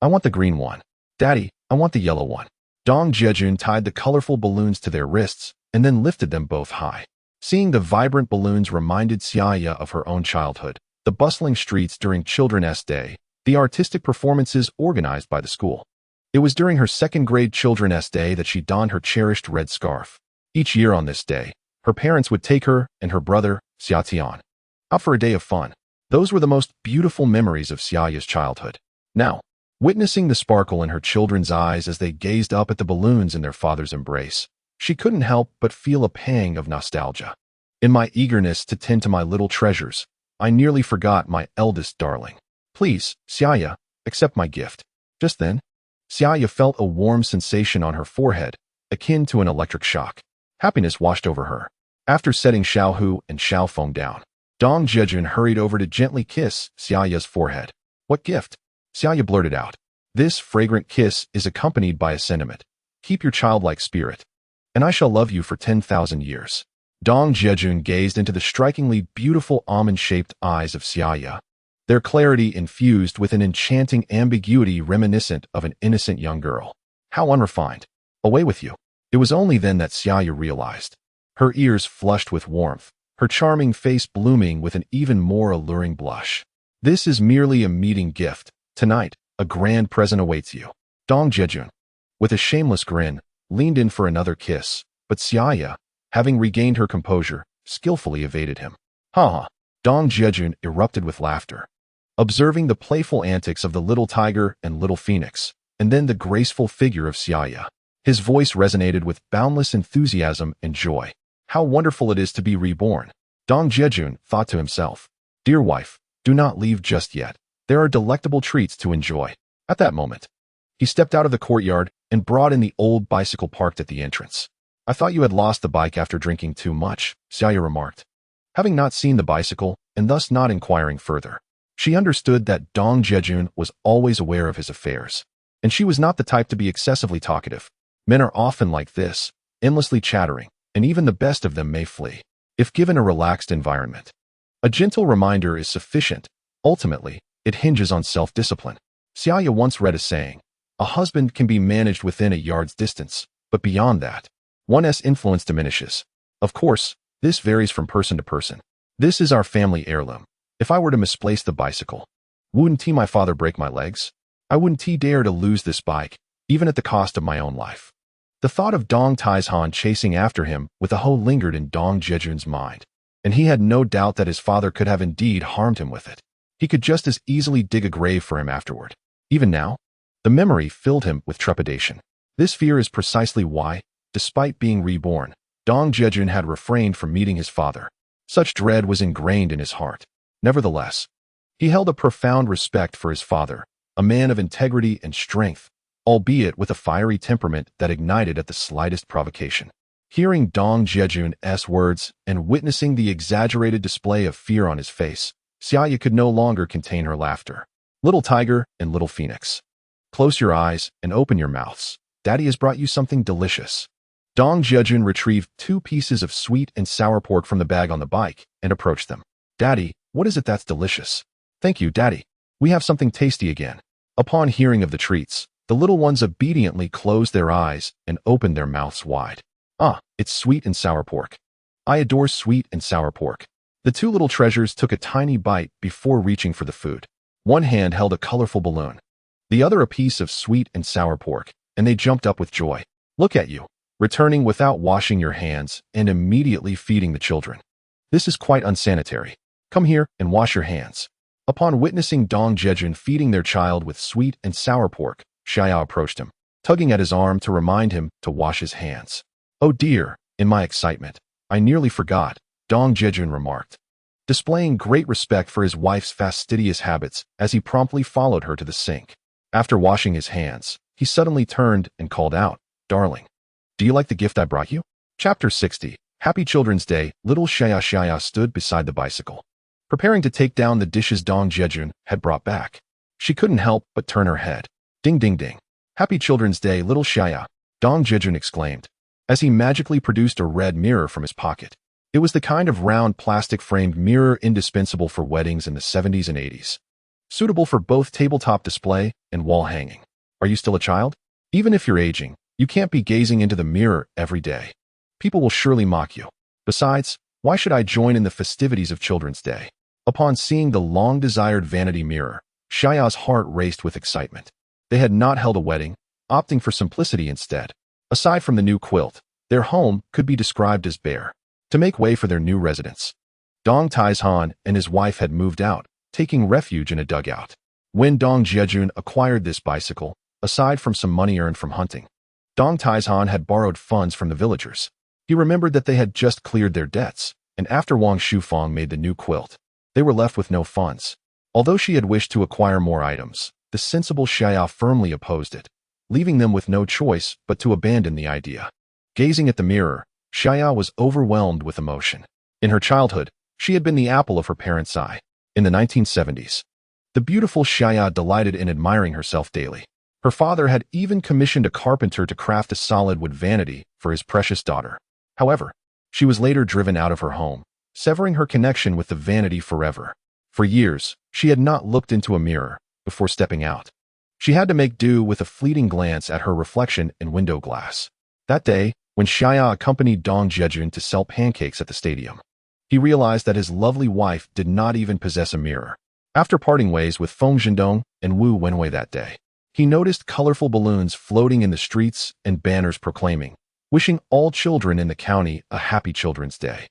I want the green one. Daddy, I want the yellow one." Dong Jiajun tied the colorful balloons to their wrists and then lifted them both high. Seeing the vibrant balloons reminded Xia Ya of her own childhood, the bustling streets during Children's Day, the artistic performances organized by the school. It was during her second-grade Children's Day that she donned her cherished red scarf. Each year on this day, her parents would take her and her brother, Xia Tian, out for a day of fun. Those were the most beautiful memories of Xia Ya's childhood. Now, witnessing the sparkle in her children's eyes as they gazed up at the balloons in their father's embrace, she couldn't help but feel a pang of nostalgia. In my eagerness to tend to my little treasures, I nearly forgot my eldest darling. "Please, Xia Ya, accept my gift." Just then, Xia Ya felt a warm sensation on her forehead, akin to an electric shock. Happiness washed over her. After setting Xiao Hu and Xiao Feng down, Dong Jiajun hurried over to gently kiss Xia Ya's forehead. "What gift?" Xia Ya blurted out. "This fragrant kiss is accompanied by a sentiment. Keep your childlike spirit, and I shall love you for 10,000 years." Dong Jiajun gazed into the strikingly beautiful almond-shaped eyes of Xia Ya, their clarity infused with an enchanting ambiguity reminiscent of an innocent young girl. How unrefined. "Away with you." It was only then that Xia Ya realized. Her ears flushed with warmth, her charming face blooming with an even more alluring blush. "This is merely a meeting gift. Tonight, a grand present awaits you." Dong Jiajun, with a shameless grin, leaned in for another kiss, but Xia Ya, having regained her composure, skillfully evaded him. "Ha ha!" Dong Jiajun erupted with laughter, observing the playful antics of the little tiger and little phoenix, and then the graceful figure of Xia Ya. His voice resonated with boundless enthusiasm and joy. How wonderful it is to be reborn. Dong Jiajun thought to himself, "Dear wife, do not leave just yet. There are delectable treats to enjoy." At that moment, he stepped out of the courtyard and brought in the old bicycle parked at the entrance. "I thought you had lost the bike after drinking too much," Xia Ya remarked. Having not seen the bicycle, and thus not inquiring further, she understood that Dong Jiajun was always aware of his affairs, and she was not the type to be excessively talkative. Men are often like this, endlessly chattering, and even the best of them may flee, if given a relaxed environment. A gentle reminder is sufficient. Ultimately, it hinges on self-discipline. Xia Ya once read a saying, "A husband can be managed within a yard's distance, but beyond that, one's influence diminishes." Of course, this varies from person to person. This is our family heirloom. If I were to misplace the bicycle, wouldn't my father break my legs? I wouldn't dare to lose this bike, even at the cost of my own life. The thought of Dong Taizhan chasing after him with a hoe lingered in Dong Jiajun's mind, and he had no doubt that his father could have indeed harmed him with it. He could just as easily dig a grave for him afterward. Even now, the memory filled him with trepidation. This fear is precisely why, despite being reborn, Dong Jiajun had refrained from meeting his father. Such dread was ingrained in his heart. Nevertheless, he held a profound respect for his father, a man of integrity and strength, albeit with a fiery temperament that ignited at the slightest provocation. Hearing Dong Jiajun's words and witnessing the exaggerated display of fear on his face, Xia Ya could no longer contain her laughter. Little tiger and little phoenix, close your eyes and open your mouths. Daddy has brought you something delicious. Dong Jiajun retrieved 2 pieces of sweet and sour pork from the bag on the bike and approached them. Daddy, what is it that's delicious? Thank you, Daddy. We have something tasty again. Upon hearing of the treats, the little ones obediently closed their eyes and opened their mouths wide. Ah, it's sweet and sour pork. I adore sweet and sour pork. The 2 little treasures took a tiny bite before reaching for the food. One hand held a colorful balloon, the other a piece of sweet and sour pork, and they jumped up with joy. Look at you, returning without washing your hands and immediately feeding the children. This is quite unsanitary. Come here and wash your hands. Upon witnessing Dong Jiajun feeding their child with sweet and sour pork, Xia Ya approached him, tugging at his arm to remind him to wash his hands. Oh dear, in my excitement, I nearly forgot, Dong Jiajun remarked, displaying great respect for his wife's fastidious habits as he promptly followed her to the sink. After washing his hands, he suddenly turned and called out, Darling, do you like the gift I brought you? Chapter 60. Happy Children's Day. Little Xia Ya stood beside the bicycle, preparing to take down the dishes Dong Jiajun had brought back. She couldn't help but turn her head. Ding ding ding. Happy Children's Day, little Xia Ya, Dong Jiajun exclaimed, as he magically produced a red mirror from his pocket. It was the kind of round plastic-framed mirror indispensable for weddings in the 70s and 80s, suitable for both tabletop display and wall hanging. Are you still a child? Even if you're aging, you can't be gazing into the mirror every day. People will surely mock you. Besides, why should I join in the festivities of Children's Day? Upon seeing the long-desired vanity mirror, Xia Ya's heart raced with excitement. They had not held a wedding, opting for simplicity instead. Aside from the new quilt, their home could be described as bare. To make way for their new residence, Dong Taizhan and his wife had moved out, taking refuge in a dugout. When Dong Jiajun acquired this bicycle, aside from some money earned from hunting, Dong Taizhan had borrowed funds from the villagers. He remembered that they had just cleared their debts, and after Wang Shufang made the new quilt, they were left with no funds. Although she had wished to acquire more items, the sensible Xia Ya firmly opposed it, leaving them with no choice but to abandon the idea. Gazing at the mirror, Xia Ya was overwhelmed with emotion. In her childhood, she had been the apple of her parents' eye. In the 1970s, the beautiful Xia Ya delighted in admiring herself daily. Her father had even commissioned a carpenter to craft a solid wood vanity for his precious daughter. However, she was later driven out of her home, severing her connection with the vanity forever. For years, she had not looked into a mirror before stepping out. She had to make do with a fleeting glance at her reflection in window glass. That day, when Xia Ya accompanied Dong Jiajun to sell pancakes at the stadium, he realized that his lovely wife did not even possess a mirror. After parting ways with Feng Zhendong and Wu Wenwei that day, he noticed colorful balloons floating in the streets and banners proclaiming, wishing all children in the county a happy Children's Day.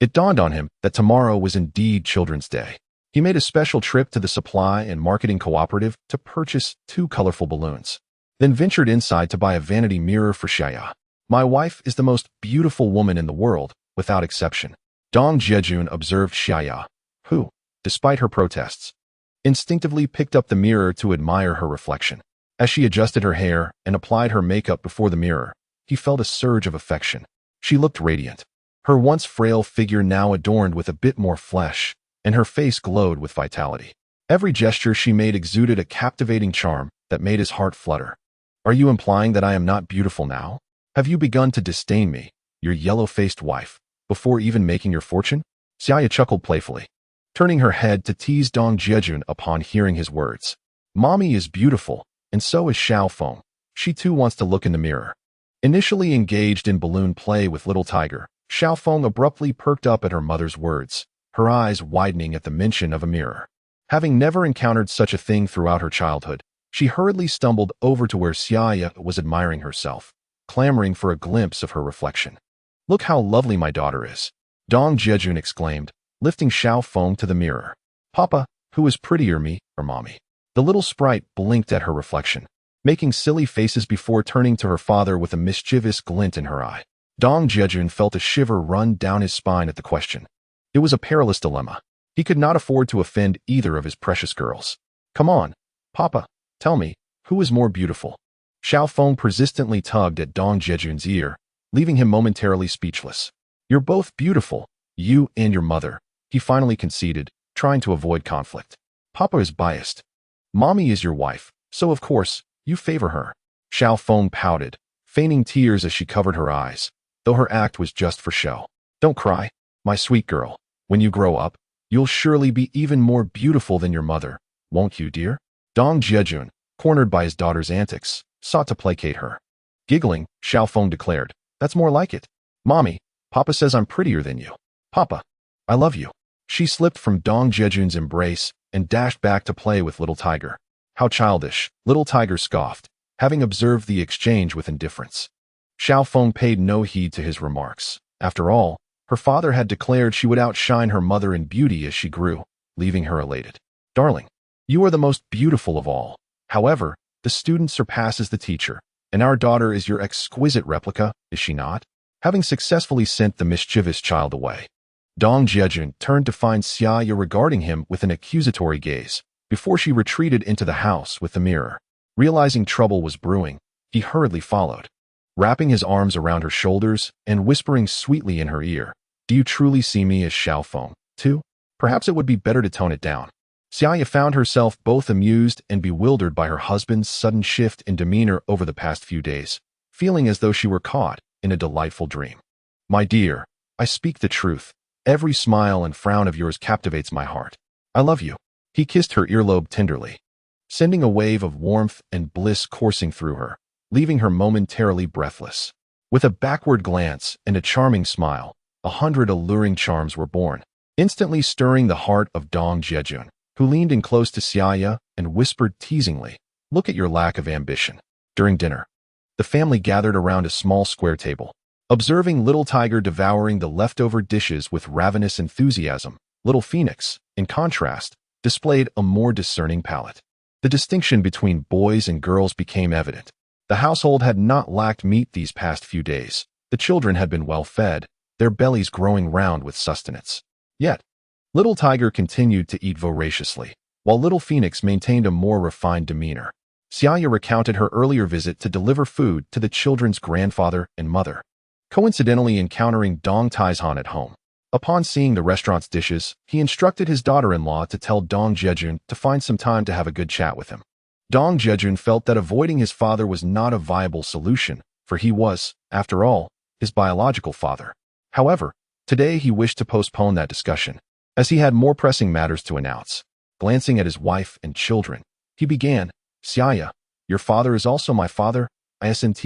It dawned on him that tomorrow was indeed Children's Day. He made a special trip to the supply and marketing cooperative to purchase 2 colorful balloons, then ventured inside to buy a vanity mirror for Xia Ya. My wife is the most beautiful woman in the world, without exception, Dong Jiajun observed Xia Ya, who, despite her protests, instinctively picked up the mirror to admire her reflection. As she adjusted her hair and applied her makeup before the mirror, he felt a surge of affection. She looked radiant, her once frail figure now adorned with a bit more flesh, and her face glowed with vitality. Every gesture she made exuded a captivating charm that made his heart flutter. Are you implying that I am not beautiful now? Have you begun to disdain me, your yellow-faced wife, before even making your fortune? Xia Ya chuckled playfully, turning her head to tease Dong Jiajun upon hearing his words. Mommy is beautiful, and so is Xiao Feng. She too wants to look in the mirror. Initially engaged in balloon play with little tiger, Xiao Feng abruptly perked up at her mother's words, her eyes widening at the mention of a mirror. Having never encountered such a thing throughout her childhood, She hurriedly stumbled over to where Xia Ya was admiring herself, clamoring for a glimpse of her reflection. "Look how lovely my daughter is," Dong Jiajun exclaimed, lifting Xiao Feng to the mirror. "Papa, who is prettier, me or mommy?" The little sprite blinked at her reflection, making silly faces before turning to her father with a mischievous glint in her eye. Dong Jiajun felt a shiver run down his spine at the question. It was a perilous dilemma. He could not afford to offend either of his precious girls. "Come on, Papa, tell me, who is more beautiful?" Xiao Feng persistently tugged at Dong Jiajun's ear, leaving him momentarily speechless. "You're both beautiful, you and your mother," he finally conceded, trying to avoid conflict. "Papa is biased. Mommy is your wife, so of course, you favor her." Xiao Feng pouted, feigning tears as she covered her eyes, though her act was just for show. "Don't cry, my sweet girl. When you grow up, you'll surely be even more beautiful than your mother, won't you, dear?" Dong Jiajun, cornered by his daughter's antics, sought to placate her. Giggling, Xiao Feng declared, "That's more like it. Mommy, Papa says I'm prettier than you. Papa, I love you." She slipped from Dong Jiajun's embrace and dashed back to play with Little Tiger. "How childish," Little Tiger scoffed, having observed the exchange with indifference. Xiao Feng paid no heed to his remarks. After all, her father had declared she would outshine her mother in beauty as she grew, leaving her elated. "Darling, you are the most beautiful of all. However, the student surpasses the teacher, and our daughter is your exquisite replica, is she not?" Having successfully sent the mischievous child away, Dong Jiajun turned to find Xia Ya regarding him with an accusatory gaze, before she retreated into the house with the mirror. Realizing trouble was brewing, he hurriedly followed, wrapping his arms around her shoulders and whispering sweetly in her ear, "Do you truly see me as Xiao Feng, too? Perhaps it would be better to tone it down." Xia Ya found herself both amused and bewildered by her husband's sudden shift in demeanor over the past few days, feeling as though she were caught in a delightful dream. "My dear, I speak the truth. Every smile and frown of yours captivates my heart. I love you." He kissed her earlobe tenderly, sending a wave of warmth and bliss coursing through her, leaving her momentarily breathless. With a backward glance and a charming smile, 100 alluring charms were born, instantly stirring the heart of Dong Jiajun, who leaned in close to Xia Ya and whispered teasingly, "Look at your lack of ambition." During dinner, the family gathered around a small square table. Observing Little Tiger devouring the leftover dishes with ravenous enthusiasm, Little Phoenix, in contrast, displayed a more discerning palate. The distinction between boys and girls became evident. The household had not lacked meat these past few days. The children had been well fed, their bellies growing round with sustenance. Yet, Little Tiger continued to eat voraciously, while Little Phoenix maintained a more refined demeanor. Xia Ya recounted her earlier visit to deliver food to the children's grandfather and mother, coincidentally encountering Dong Taizhan at home. Upon seeing the restaurant's dishes, he instructed his daughter-in-law to tell Dong Jiajun to find some time to have a good chat with him. Dong Jiajun felt that avoiding his father was not a viable solution, for he was, after all, his biological father. However, today he wished to postpone that discussion, as he had more pressing matters to announce. Glancing at his wife and children, he began, "Xia Ya, your father is also my father, isn't?"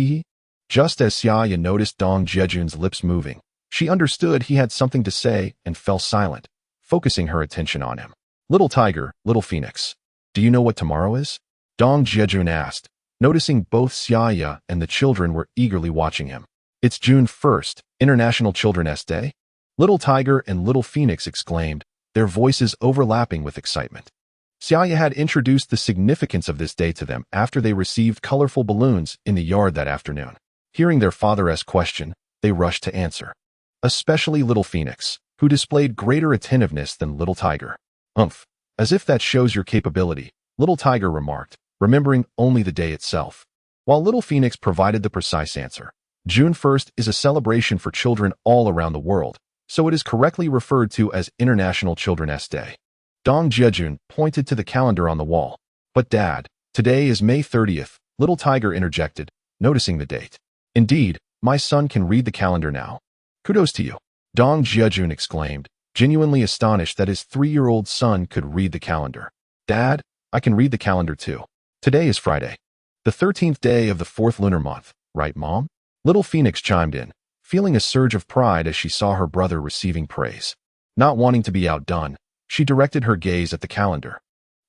Just as Xia Ya noticed Dong Jiajun's lips moving, she understood he had something to say and fell silent, focusing her attention on him. "Little Tiger, Little Phoenix, do you know what tomorrow is?" Dong Jiajun asked, noticing both Xia Ya and the children were eagerly watching him. "It's June 1st, International Children's Day?" Little Tiger and Little Phoenix exclaimed, their voices overlapping with excitement. Xia Ya had introduced the significance of this day to them after they received colorful balloons in the yard that afternoon. Hearing their father's question, they rushed to answer. Especially Little Phoenix, who displayed greater attentiveness than Little Tiger. "Umph, as if that shows your capability," Little Tiger remarked, remembering only the day itself. While Little Phoenix provided the precise answer. June 1st is a celebration for children all around the world, so it is correctly referred to as International Children's Day. Dong Jiajun pointed to the calendar on the wall. "But Dad, today is May 30th, Little Tiger interjected, noticing the date. "Indeed, my son can read the calendar now. Kudos to you," Dong Jiajun exclaimed, genuinely astonished that his 3-year-old son could read the calendar. "Dad, I can read the calendar too. Today is Friday, the 13th day of the 4th lunar month, right, Mom?" Little Phoenix chimed in, feeling a surge of pride as she saw her brother receiving praise. Not wanting to be outdone, she directed her gaze at the calendar.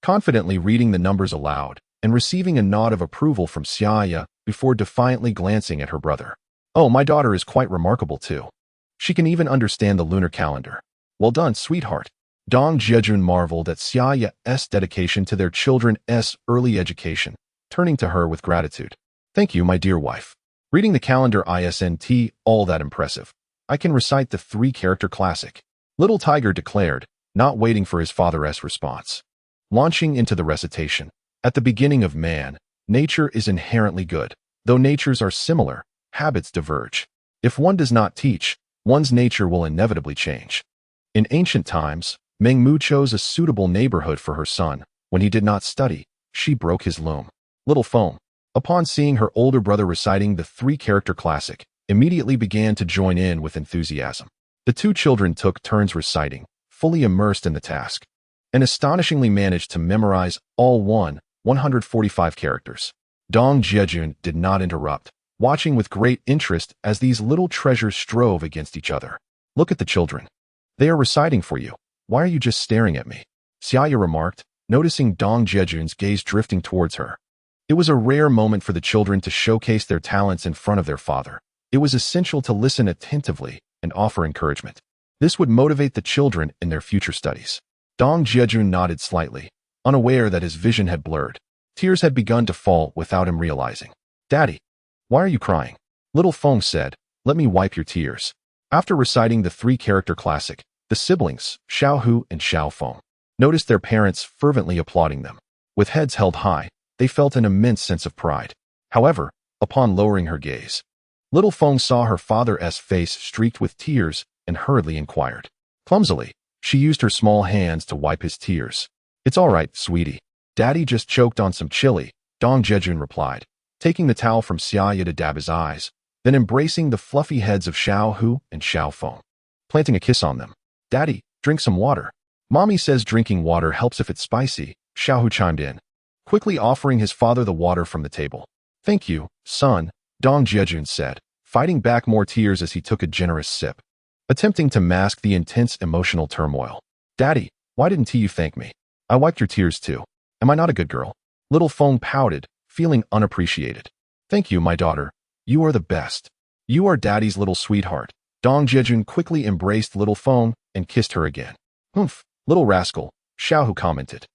Confidently reading the numbers aloud, and receiving a nod of approval from Xia Ya before defiantly glancing at her brother. Oh, my daughter is quite remarkable too. She can even understand the lunar calendar. Well done, sweetheart. Dong Jiajun marveled at Xia Ya's dedication to their children's early education, turning to her with gratitude. Thank you, my dear wife. Reading the calendar isn't all that impressive. I can recite the 3-character classic. Little Tiger declared, not waiting for his father's response. Launching into the recitation. At the beginning of man, nature is inherently good. Though natures are similar, habits diverge. If one does not teach, one's nature will inevitably change. In ancient times, Meng Mu chose a suitable neighborhood for her son. When he did not study, she broke his loom. Little Feng, upon seeing her older brother reciting the 3-character classic, immediately began to join in with enthusiasm. The 2 children took turns reciting, fully immersed in the task, and astonishingly managed to memorize all 145 characters. Dong Jiajun did not interrupt, watching with great interest as these little treasures strove against each other. Look at the children. They are reciting for you. Why are you just staring at me? Xia Ya remarked, noticing Dong Jiajun's gaze drifting towards her. It was a rare moment for the children to showcase their talents in front of their father. It was essential to listen attentively and offer encouragement. This would motivate the children in their future studies. Dong Jiajun nodded slightly, unaware that his vision had blurred. Tears had begun to fall without him realizing. Daddy, why are you crying? Little Feng said, let me wipe your tears. After reciting the 3-character classic, the siblings, Xiao Hu and Xiao Feng, noticed their parents fervently applauding them. With heads held high, they felt an immense sense of pride. However, upon lowering her gaze, Little Feng saw her father's face streaked with tears and hurriedly inquired. Clumsily, she used her small hands to wipe his tears. It's all right, sweetie. Daddy just choked on some chili, Dong Jiajun replied, taking the towel from Xia Ya to dab his eyes, then embracing the fluffy heads of Xiao Hu and Xiao Feng, planting a kiss on them. Daddy, drink some water. Mommy says drinking water helps if it's spicy, Xiao Hu chimed in, quickly offering his father the water from the table. Thank you, son, Dong Jiajun said, fighting back more tears as he took a generous sip, attempting to mask the intense emotional turmoil. Daddy, why didn't you thank me? I wiped your tears too. Am I not a good girl? Little Feng pouted, feeling unappreciated. Thank you, my daughter. You are the best. You are Daddy's little sweetheart. Dong Jiajun quickly embraced Little Feng and kissed her again. Humph, little rascal, Xiao Hu commented.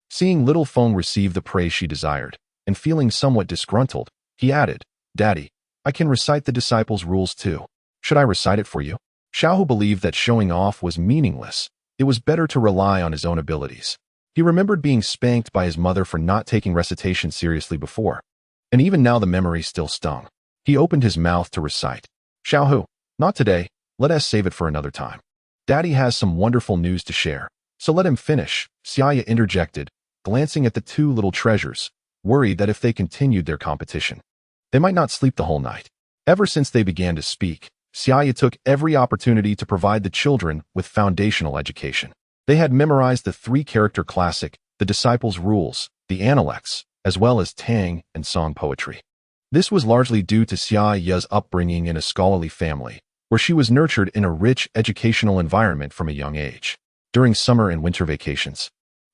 Seeing Little Feng receive the praise she desired, and feeling somewhat disgruntled, he added, Daddy, I can recite the disciples' rules too. Should I recite it for you? Xiao Hu believed that showing off was meaningless. It was better to rely on his own abilities. He remembered being spanked by his mother for not taking recitation seriously before, and even now the memory still stung. He opened his mouth to recite. Xiao Hu, not today, let us save it for another time. Daddy has some wonderful news to share, so let him finish, Xia Ya interjected, glancing at the 2 little treasures, worried that if they continued their competition, they might not sleep the whole night. Ever since they began to speak, Xia Ya took every opportunity to provide the children with foundational education. They had memorized the 3-character classic, the disciples' rules, the analects, as well as Tang and song poetry. This was largely due to Xia Ya's upbringing in a scholarly family, where she was nurtured in a rich educational environment from a young age. During summer and winter vacations,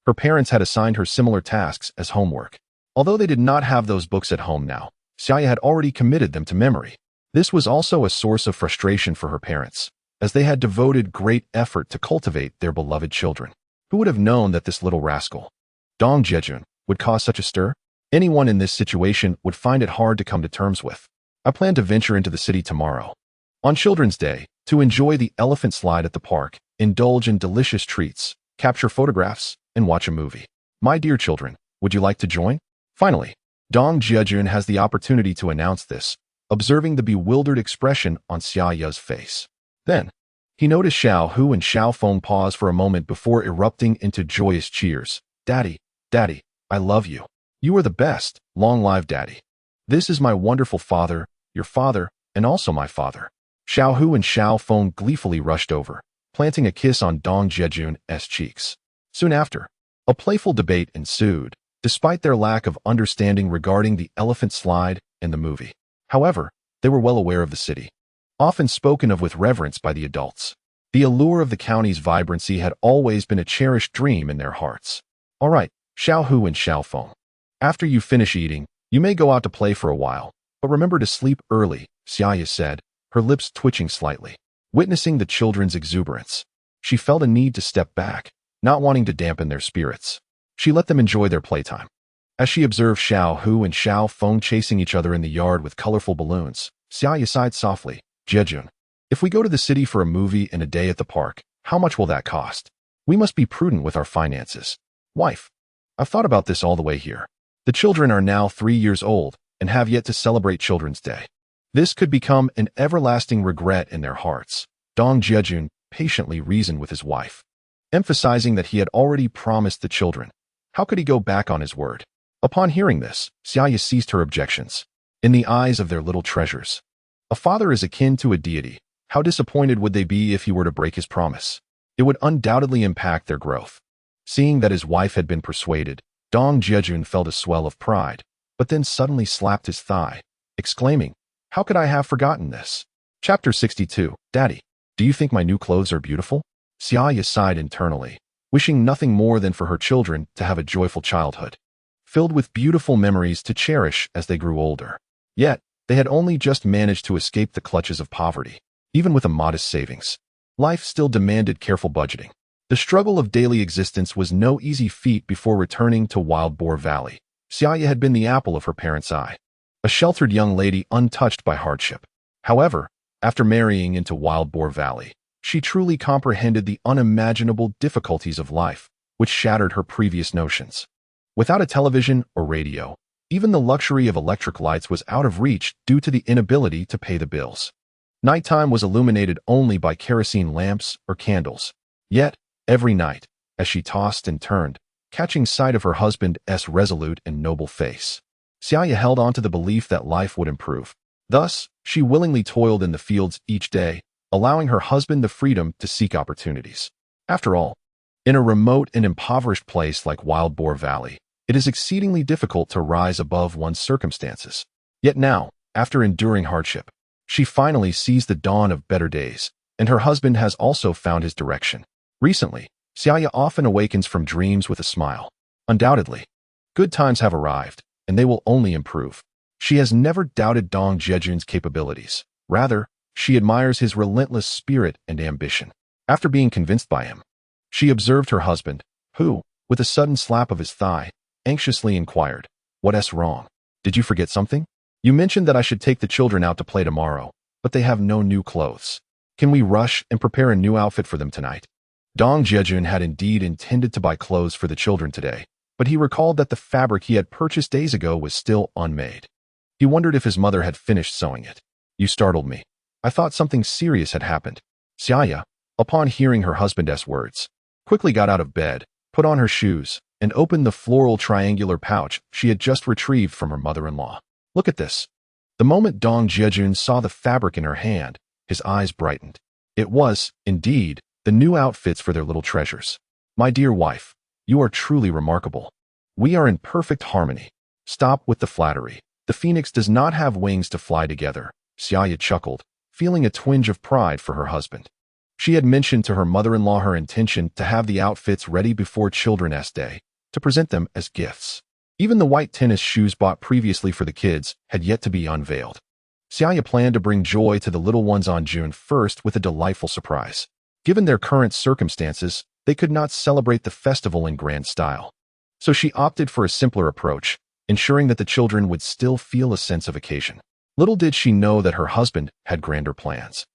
her parents had assigned her similar tasks as homework. Although they did not have those books at home now, Xia Ya had already committed them to memory. This was also a source of frustration for her parents, as they had devoted great effort to cultivate their beloved children. Who would have known that this little rascal, Dong Jiajun, would cause such a stir? Anyone in this situation would find it hard to come to terms with. I plan to venture into the city tomorrow, on Children's Day, to enjoy the elephant slide at the park, indulge in delicious treats, capture photographs, and watch a movie. My dear children, would you like to join? Finally, Dong Jiajun has the opportunity to announce this, observing the bewildered expression on Xia Ya's face. Then, he noticed Xiao Hu and Xiao Feng pause for a moment before erupting into joyous cheers. Daddy, Daddy, I love you. You are the best. Long live Daddy. This is my wonderful father, your father, and also my father. Xiao Hu and Xiao Feng gleefully rushed over, planting a kiss on Dong Jiajun's cheeks. Soon after, a playful debate ensued, despite their lack of understanding regarding the elephant slide and the movie. However, they were well aware of the city, often spoken of with reverence by the adults. The allure of the county's vibrancy had always been a cherished dream in their hearts. All right, Xiao Hu and Xiao Feng. After you finish eating, you may go out to play for a while, but remember to sleep early, Xia Ya said, her lips twitching slightly. Witnessing the children's exuberance, she felt a need to step back, not wanting to dampen their spirits. She let them enjoy their playtime. As she observed Xiao Hu and Xiao Feng chasing each other in the yard with colorful balloons, Xia Ya sighed softly. Jiajun, if we go to the city for a movie and a day at the park, how much will that cost? We must be prudent with our finances. Wife, I've thought about this all the way here. The children are now 3 years old and have yet to celebrate Children's Day. This could become an everlasting regret in their hearts. Dong Jiajun patiently reasoned with his wife, emphasizing that he had already promised the children. How could he go back on his word? Upon hearing this, Xia Ya ceased her objections. In the eyes of their little treasures, a father is akin to a deity. How disappointed would they be if he were to break his promise? It would undoubtedly impact their growth. Seeing that his wife had been persuaded, Dong Jiajun felt a swell of pride, but then suddenly slapped his thigh, exclaiming, "How could I have forgotten this?" Chapter 62. Daddy, do you think my new clothes are beautiful? Xia Ya sighed internally, wishing nothing more than for her children to have a joyful childhood, filled with beautiful memories to cherish as they grew older. Yet, they had only just managed to escape the clutches of poverty. Even with a modest savings, life still demanded careful budgeting. The struggle of daily existence was no easy feat before returning to Wild Boar Valley. Xia Ya had been the apple of her parents' eye, a sheltered young lady untouched by hardship. However, after marrying into Wild Boar Valley, she truly comprehended the unimaginable difficulties of life, which shattered her previous notions. Without a television or radio, even the luxury of electric lights was out of reach due to the inability to pay the bills. Nighttime was illuminated only by kerosene lamps or candles. Yet, every night, as she tossed and turned, catching sight of her husband's resolute and noble face, Xia Ya held on to the belief that life would improve. Thus, she willingly toiled in the fields each day, allowing her husband the freedom to seek opportunities. After all, in a remote and impoverished place like Wild Boar Valley, it is exceedingly difficult to rise above one's circumstances. Yet now, after enduring hardship, she finally sees the dawn of better days, and her husband has also found his direction. Recently, Xia Ya often awakens from dreams with a smile. Undoubtedly, good times have arrived, and they will only improve. She has never doubted Dong Jiajun's capabilities. Rather, she admires his relentless spirit and ambition. After being convinced by him, she observed her husband, who, with a sudden slap of his thigh, anxiously inquired, "What's wrong? Did you forget something? You mentioned that I should take the children out to play tomorrow, but they have no new clothes. Can we rush and prepare a new outfit for them tonight?" Dong Jiajun had indeed intended to buy clothes for the children today, but he recalled that the fabric he had purchased days ago was still unmade. He wondered if his mother had finished sewing it. "You startled me. I thought something serious had happened." Xia Ya, upon hearing her husband's words, quickly got out of bed, put on her shoes, and opened the floral triangular pouch she had just retrieved from her mother-in-law. "Look at this." The moment Dong Jiajun saw the fabric in her hand, his eyes brightened. It was, indeed, the new outfits for their little treasures. "My dear wife, you are truly remarkable. We are in perfect harmony." "Stop with the flattery. The phoenix does not have wings to fly together," Xia Ya chuckled, feeling a twinge of pride for her husband. She had mentioned to her mother-in-law her intention to have the outfits ready before Children's Day, to present them as gifts. Even the white tennis shoes bought previously for the kids had yet to be unveiled. Xia Ya planned to bring joy to the little ones on June 1st with a delightful surprise. Given their current circumstances, they could not celebrate the festival in grand style. So she opted for a simpler approach, ensuring that the children would still feel a sense of occasion. Little did she know that her husband had grander plans.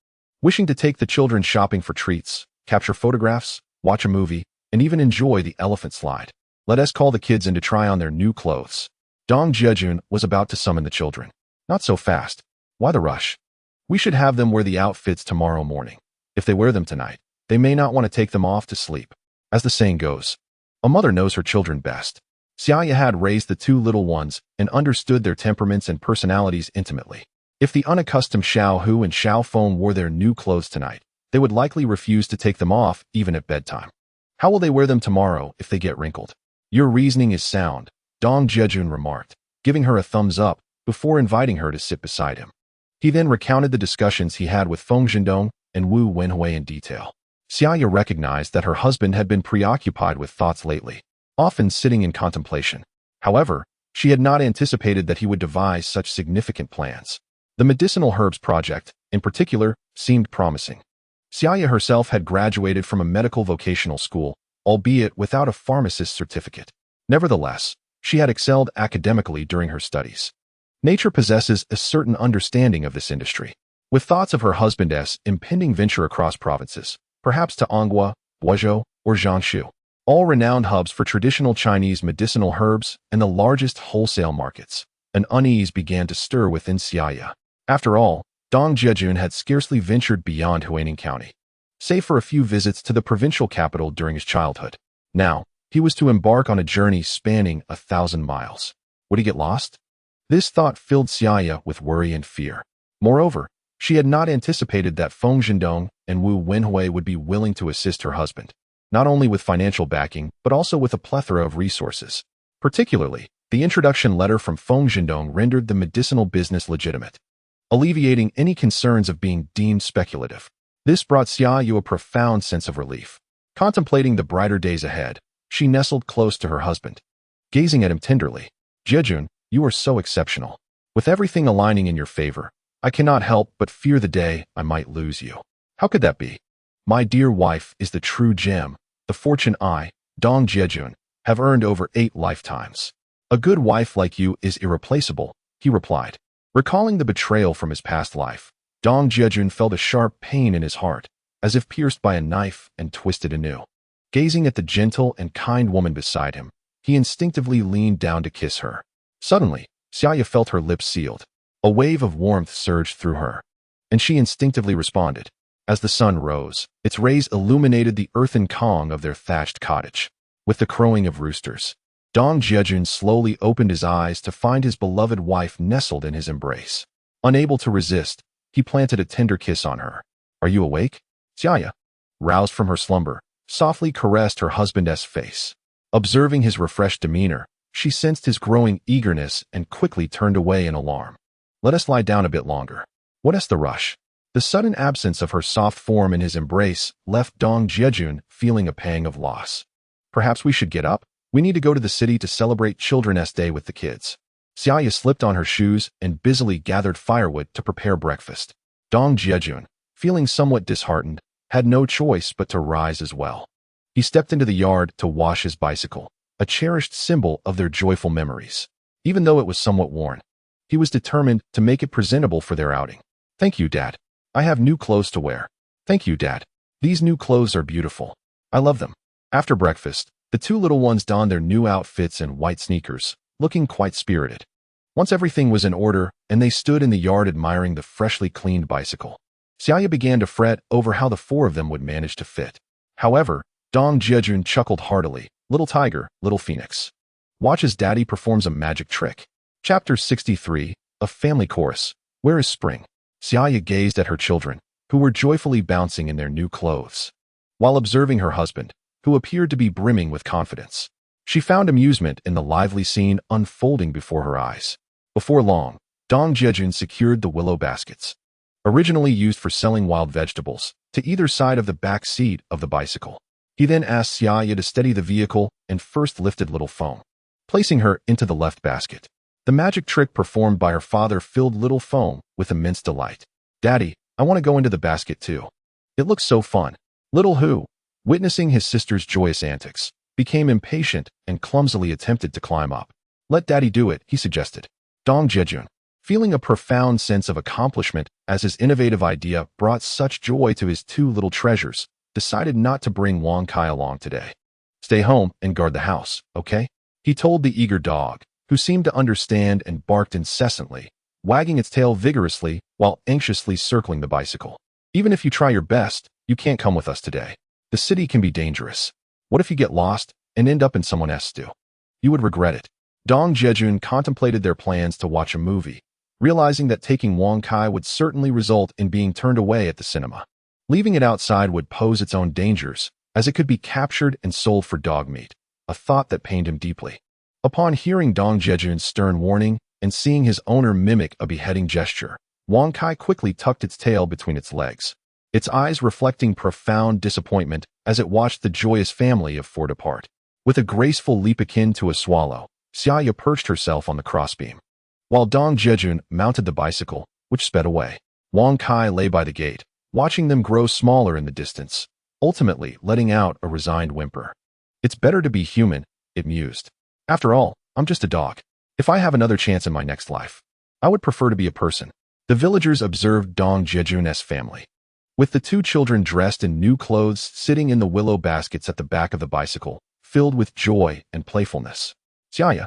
Wishing to take the children shopping for treats, capture photographs, watch a movie, and even enjoy the elephant slide. "Let us call the kids in to try on their new clothes." Dong Jiajun was about to summon the children. "Not so fast. Why the rush? We should have them wear the outfits tomorrow morning. If they wear them tonight, they may not want to take them off to sleep. As the saying goes, a mother knows her children best." Xia Ya had raised the two little ones and understood their temperaments and personalities intimately. If the unaccustomed Xiao Hu and Xiao Feng wore their new clothes tonight, they would likely refuse to take them off even at bedtime. How will they wear them tomorrow if they get wrinkled? "Your reasoning is sound," Dong Jiajun remarked, giving her a thumbs up before inviting her to sit beside him. He then recounted the discussions he had with Feng Zhendong and Wu Wenhui in detail. Xia Ya recognized that her husband had been preoccupied with thoughts lately, often sitting in contemplation. However, She had not anticipated that he would devise such significant plans. The medicinal herbs project, in particular, seemed promising. Xia Ya herself had graduated from a medical vocational school, albeit without a pharmacist's certificate. Nevertheless, she had excelled academically during her studies. Nature possesses a certain understanding of this industry. With thoughts of her husband's impending venture across provinces, perhaps to Anghua, Guizhou, or Jiangsu, all renowned hubs for traditional Chinese medicinal herbs and the largest wholesale markets, an unease began to stir within Xia Ya. After all, Dong Jiajun had scarcely ventured beyond Huaining County, save for a few visits to the provincial capital during his childhood. Now, he was to embark on a journey spanning 1,000 miles. Would he get lost? This thought filled Xia Ya with worry and fear. Moreover, she had not anticipated that Feng Zhendong and Wu Wenhui would be willing to assist her husband, not only with financial backing, but also with a plethora of resources. Particularly, the introduction letter from Feng Zhendong rendered the medicinal business legitimate, alleviating any concerns of being deemed speculative. This brought Xia Ya a profound sense of relief. Contemplating the brighter days ahead, she nestled close to her husband, gazing at him tenderly. "Jiajun, you are so exceptional. With everything aligning in your favor, I cannot help but fear the day I might lose you." "How could that be? My dear wife is the true gem, the fortune I, Dong Jiajun, have earned over 8 lifetimes. A good wife like you is irreplaceable," he replied. Recalling the betrayal from his past life, Dong Jiajun felt a sharp pain in his heart, as if pierced by a knife and twisted anew. Gazing at the gentle and kind woman beside him, he instinctively leaned down to kiss her. Suddenly, Xia Ya felt her lips sealed. A wave of warmth surged through her, and she instinctively responded. As the sun rose, its rays illuminated the earthen Kong of their thatched cottage. With the crowing of roosters, Dong Jiajun slowly opened his eyes to find his beloved wife nestled in his embrace. Unable to resist, he planted a tender kiss on her. "Are you awake?" Xia Ya, roused from her slumber, softly caressed her husband's face. Observing his refreshed demeanor, she sensed his growing eagerness and quickly turned away in alarm. "Let us lie down a bit longer. What is the rush?" The sudden absence of her soft form in his embrace left Dong Jiajun feeling a pang of loss. "Perhaps we should get up? We need to go to the city to celebrate Children's Day with the kids." Xia Ya slipped on her shoes and busily gathered firewood to prepare breakfast. Dong Jiajun, feeling somewhat disheartened, had no choice but to rise as well. He stepped into the yard to wash his bicycle, a cherished symbol of their joyful memories. Even though it was somewhat worn, he was determined to make it presentable for their outing. "Thank you, Dad. I have new clothes to wear." "Thank you, Dad. These new clothes are beautiful. I love them." After breakfast, the two little ones donned their new outfits and white sneakers, looking quite spirited. Once everything was in order and they stood in the yard admiring the freshly cleaned bicycle, Xia Ya began to fret over how the 4 of them would manage to fit. However, Dong Jiajun chuckled heartily. "Little tiger, little phoenix. Watch as Daddy performs a magic trick." Chapter 63, A Family Chorus. Where is spring? Xia Ya gazed at her children, who were joyfully bouncing in their new clothes, while observing her husband, who appeared to be brimming with confidence. She found amusement in the lively scene unfolding before her eyes. Before long, Dong Jiajun secured the willow baskets, originally used for selling wild vegetables, to either side of the back seat of the bicycle. He then asked Xia Ya to steady the vehicle and first lifted little Feng, placing her into the left basket. The magic trick performed by her father filled little Feng with immense delight. "Daddy, I want to go into the basket too. It looks so fun." Little Hu, witnessing his sister's joyous antics, became impatient and clumsily attempted to climb up. "Let Daddy do it," he suggested. Dong Jiajun, feeling a profound sense of accomplishment as his innovative idea brought such joy to his 2 little treasures, decided not to bring Wang Kai along today. "Stay home and guard the house, okay?" he told the eager dog, who seemed to understand and barked incessantly, wagging its tail vigorously while anxiously circling the bicycle. "Even if you try your best, you can't come with us today. The city can be dangerous. What if you get lost and end up in someone else's stew? You would regret it." Dong Jiajun contemplated their plans to watch a movie, realizing that taking Wang Kai would certainly result in being turned away at the cinema. Leaving it outside would pose its own dangers, as it could be captured and sold for dog meat, a thought that pained him deeply. Upon hearing Dong Jiajun's stern warning and seeing his owner mimic a beheading gesture, Wang Kai quickly tucked its tail between its legs, its eyes reflecting profound disappointment as it watched the joyous family of 4 depart. With a graceful leap akin to a swallow, Xia Ya perched herself on the crossbeam, while Dong Jiajun mounted the bicycle, which sped away. Wang Kai lay by the gate, watching them grow smaller in the distance, ultimately letting out a resigned whimper. It's better to be human, it mused. After all, I'm just a dog. If I have another chance in my next life, I would prefer to be a person. The villagers observed Dong Jiajun's family, with the two children dressed in new clothes sitting in the willow baskets at the back of the bicycle, filled with joy and playfulness. Xia Ya,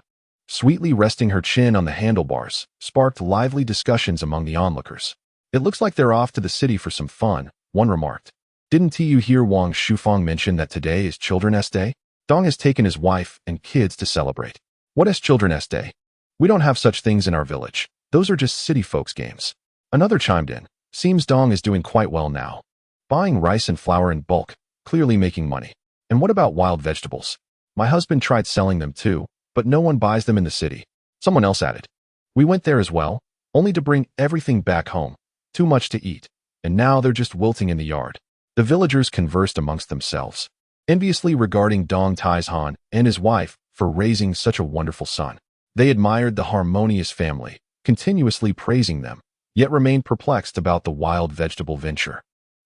sweetly resting her chin on the handlebars, sparked lively discussions among the onlookers. It looks like they're off to the city for some fun, one remarked. Didn't you hear Wang Shufang mention that today is Children's Day? Dong has taken his wife and kids to celebrate. What is Children's Day? We don't have such things in our village. Those are just city folks' games. Another chimed in. Seems Dong is doing quite well now. Buying rice and flour in bulk, clearly making money. And what about wild vegetables? My husband tried selling them too, but no one buys them in the city. Someone else added. We went there as well, only to bring everything back home. Too much to eat. And now they're just wilting in the yard. The villagers conversed amongst themselves, enviously regarding Dong Taizhan and his wife for raising such a wonderful son. They admired the harmonious family, continuously praising them, yet remained perplexed about the wild vegetable venture.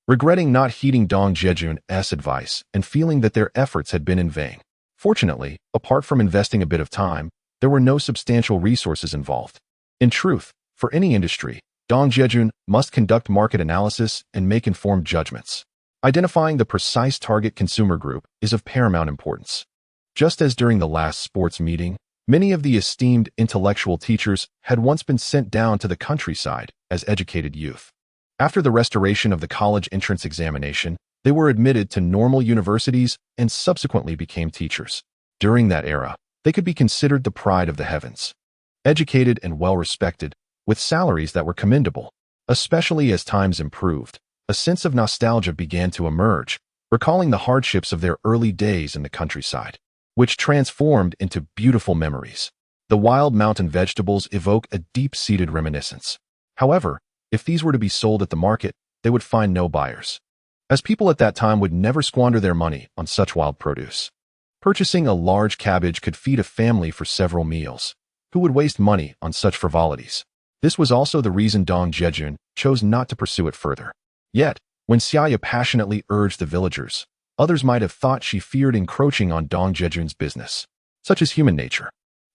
Regretting not heeding Dong Jiajun's advice and feeling that their efforts had been in vain. Fortunately, apart from investing a bit of time, there were no substantial resources involved. In truth, for any industry, Dong Jiajun must conduct market analysis and make informed judgments. Identifying the precise target consumer group is of paramount importance. Just as during the last sports meeting, many of the esteemed intellectual teachers had once been sent down to the countryside as educated youth. After the restoration of the college entrance examination, they were admitted to normal universities and subsequently became teachers. During that era, they could be considered the pride of the heavens. Educated and well-respected, with salaries that were commendable. Especially as times improved, a sense of nostalgia began to emerge, recalling the hardships of their early days in the countryside, which transformed into beautiful memories. The wild mountain vegetables evoke a deep-seated reminiscence. However, if these were to be sold at the market, they would find no buyers, as people at that time would never squander their money on such wild produce. Purchasing a large cabbage could feed a family for several meals. Who would waste money on such frivolities? This was also the reason Dong Jiajun chose not to pursue it further. Yet, when Xia Ya passionately urged the villagers, others might have thought she feared encroaching on Dong Jiajun's business. Such is human nature.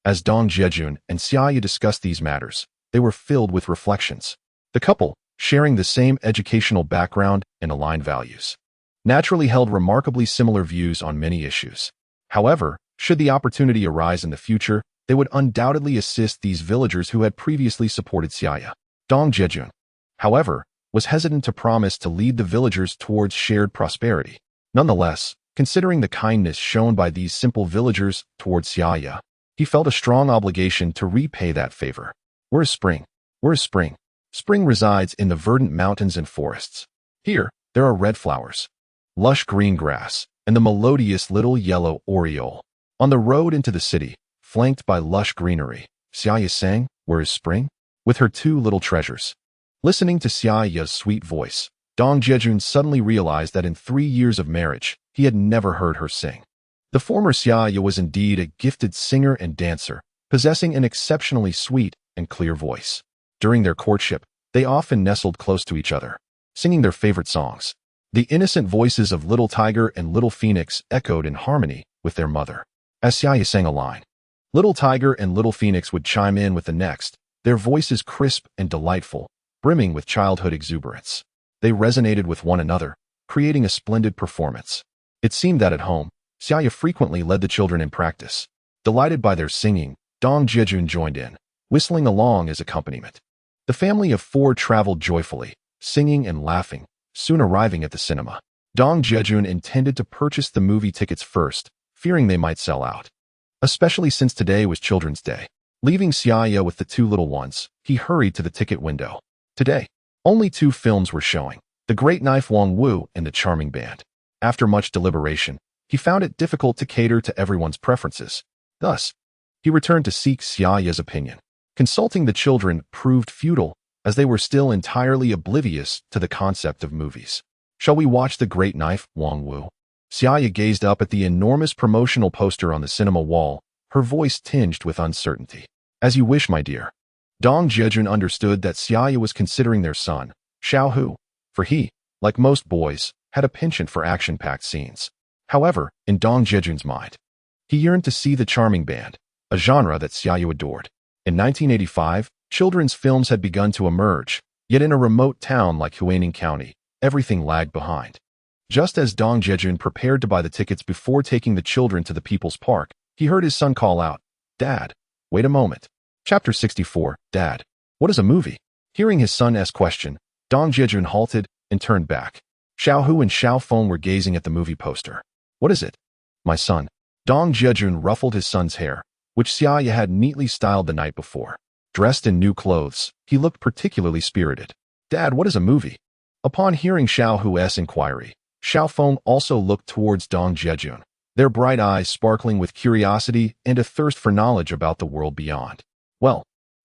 As Dong Jiajun and Xia Ya discussed these matters, they were filled with reflections. The couple, sharing the same educational background and aligned values, naturally held remarkably similar views on many issues. However, should the opportunity arise in the future, they would undoubtedly assist these villagers who had previously supported Xia Ya. Dong Jiajun, however, was hesitant to promise to lead the villagers towards shared prosperity. Nonetheless, considering the kindness shown by these simple villagers towards Xia Ya, he felt a strong obligation to repay that favor. Where is spring? Where is spring? Spring resides in the verdant mountains and forests. Here, there are red flowers, lush green grass, and the melodious little yellow oriole. On the road into the city, flanked by lush greenery, Xia Ya sang, "Where is spring?" with her two little treasures. Listening to Xia Ya's sweet voice, Dong Jiajun suddenly realized that in 3 years of marriage, he had never heard her sing. The former Xia Ya was indeed a gifted singer and dancer, possessing an exceptionally sweet and clear voice. During their courtship, they often nestled close to each other, singing their favorite songs. The innocent voices of Little Tiger and Little Phoenix echoed in harmony with their mother. As Xia Ya sang a line, Little Tiger and Little Phoenix would chime in with the next, their voices crisp and delightful, brimming with childhood exuberance. They resonated with one another, creating a splendid performance. It seemed that at home, Xia Ya frequently led the children in practice. Delighted by their singing, Dong Jiajun joined in, whistling along as accompaniment. The family of 4 traveled joyfully, singing and laughing, soon arriving at the cinema. Dong Jiajun intended to purchase the movie tickets first, fearing they might sell out, especially since today was Children's Day. Leaving Xia Ya with the 2 little ones, he hurried to the ticket window. Today, only 2 films were showing, The Great Knife Wang Wu and The Charming Band. After much deliberation, he found it difficult to cater to everyone's preferences. Thus, he returned to seek Xia Ya's opinion. Consulting the children proved futile, as they were still entirely oblivious to the concept of movies. Shall we watch The Great Knife, Wang Wu? Xia Ya gazed up at the enormous promotional poster on the cinema wall, her voice tinged with uncertainty. As you wish, my dear. Dong Jiajun understood that Xia Ya was considering their son, Xiaohu, for he, like most boys, had a penchant for action-packed scenes. However, in Dong Jiajun's mind, he yearned to see the charming band, a genre that Xia Ya adored. In 1985, children's films had begun to emerge, yet in a remote town like Huaining County, everything lagged behind. Just as Dong Jiajun prepared to buy the tickets before taking the children to the People's Park, he heard his son call out, "Dad, wait a moment." Chapter 64, Dad, what is a movie? Hearing his son's question, Dong Jiajun halted and turned back. Xiaohu and Xiaofeng were gazing at the movie poster. What is it? My son. Dong Jiajun ruffled his son's hair, which Xia Ya had neatly styled the night before. Dressed in new clothes, he looked particularly spirited. Dad, what is a movie? Upon hearing Xiaohu's inquiry, Xiaofeng also looked towards Dong Jiajun, their bright eyes sparkling with curiosity and a thirst for knowledge about the world beyond. Well,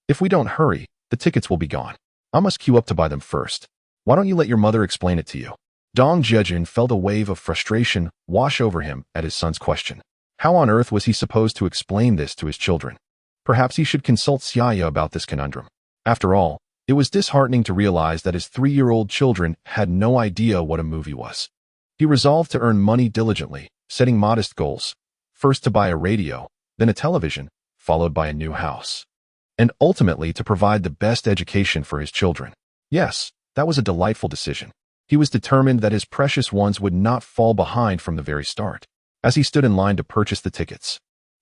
if we don't hurry, the tickets will be gone. I must queue up to buy them first. Why don't you let your mother explain it to you? Dong Jiajun felt a wave of frustration wash over him at his son's question. How on earth was he supposed to explain this to his children? Perhaps he should consult Xia Ya about this conundrum. After all, it was disheartening to realize that his 3-year-old children had no idea what a movie was. He resolved to earn money diligently, setting modest goals, first to buy a radio, then a television, followed by a new house, and ultimately to provide the best education for his children. Yes, that was a delightful decision. He was determined that his precious ones would not fall behind from the very start. As he stood in line to purchase the tickets,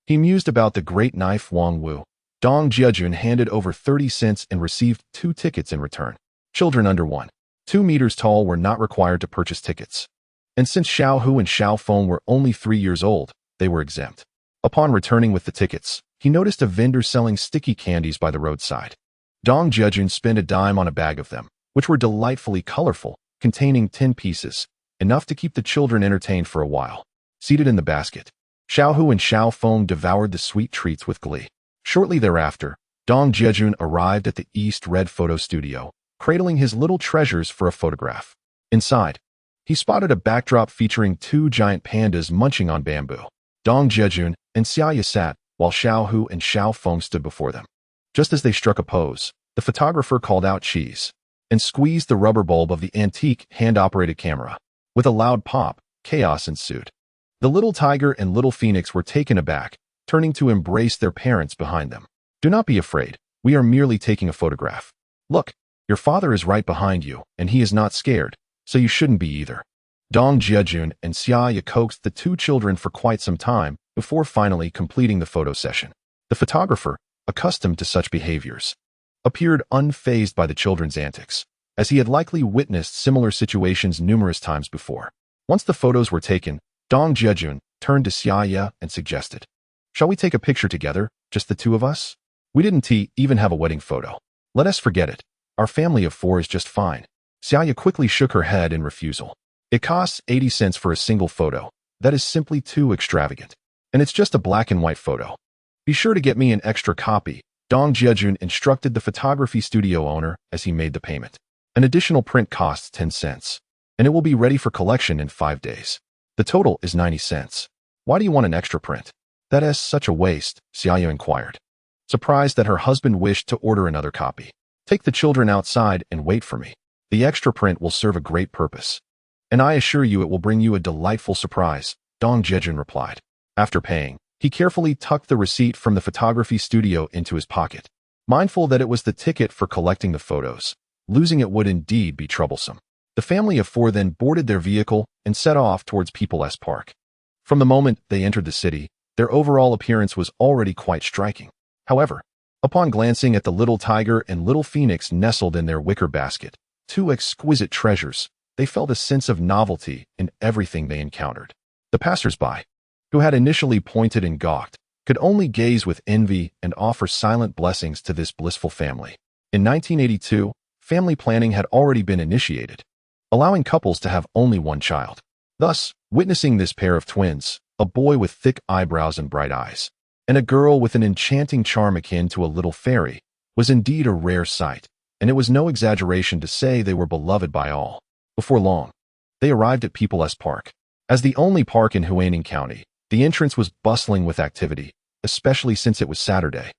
he mused about the great knife Wang Wu. Dong Jiajun handed over 30 cents and received 2 tickets in return. Children under 2 meters tall were not required to purchase tickets. And since Xiaohu and Xiaofeng were only 3 years old, they were exempt. Upon returning with the tickets, he noticed a vendor selling sticky candies by the roadside. Dong Jiajun spent a dime on a bag of them, which were delightfully colorful, containing 10 pieces, enough to keep the children entertained for a while. Seated in the basket, Xiaohu and Xiaofeng devoured the sweet treats with glee. Shortly thereafter, Dong Jiajun arrived at the East Red Photo Studio, cradling his little treasures for a photograph. Inside, he spotted a backdrop featuring 2 giant pandas munching on bamboo. Dong Jiajun and Xia Ya sat, while Xiaohu and Xiaofeng stood before them. Just as they struck a pose, the photographer called out cheese and squeezed the rubber bulb of the antique hand-operated camera. With a loud pop, chaos ensued. The little tiger and little phoenix were taken aback, turning to embrace their parents behind them. Do not be afraid. We are merely taking a photograph. Look, your father is right behind you, and he is not scared, so you shouldn't be either. Dong Jiajun and Xia Ya coaxed the 2 children for quite some time before finally completing the photo session. The photographer, accustomed to such behaviors, appeared unfazed by the children's antics, as he had likely witnessed similar situations numerous times before. Once the photos were taken, Dong Jiajun turned to Xia Ya and suggested, "Shall we take a picture together, just the 2 of us? We didn't even have a wedding photo. Let us forget it. Our family of 4 is just fine." Xia Ya quickly shook her head in refusal. It costs 80 cents for a single photo. That is simply too extravagant. And it's just a black and white photo. Be sure to get me an extra copy, Dong Jiajun instructed the photography studio owner as he made the payment. An additional print costs 10 cents, and it will be ready for collection in 5 days. The total is 90 cents. Why do you want an extra print? That is such a waste, Xia Ya inquired, surprised that her husband wished to order another copy. Take the children outside and wait for me. The extra print will serve a great purpose, and I assure you it will bring you a delightful surprise, Dong Jiajun replied. After paying, he carefully tucked the receipt from the photography studio into his pocket, mindful that it was the ticket for collecting the photos. Losing it would indeed be troublesome. The family of 4 then boarded their vehicle and set off towards People's Park. From the moment they entered the city, their overall appearance was already quite striking. However, upon glancing at the little tiger and little phoenix nestled in their wicker basket, 2 exquisite treasures, they felt a sense of novelty in everything they encountered. The passers-by, who had initially pointed and gawked, could only gaze with envy and offer silent blessings to this blissful family. In 1982, family planning had already been initiated, allowing couples to have only 1 child. Thus, witnessing this pair of twins, a boy with thick eyebrows and bright eyes, and a girl with an enchanting charm akin to a little fairy, was indeed a rare sight, and it was no exaggeration to say they were beloved by all. Before long, they arrived at People's Park. As the only park in Huaining County, the entrance was bustling with activity, especially since it was Saturday,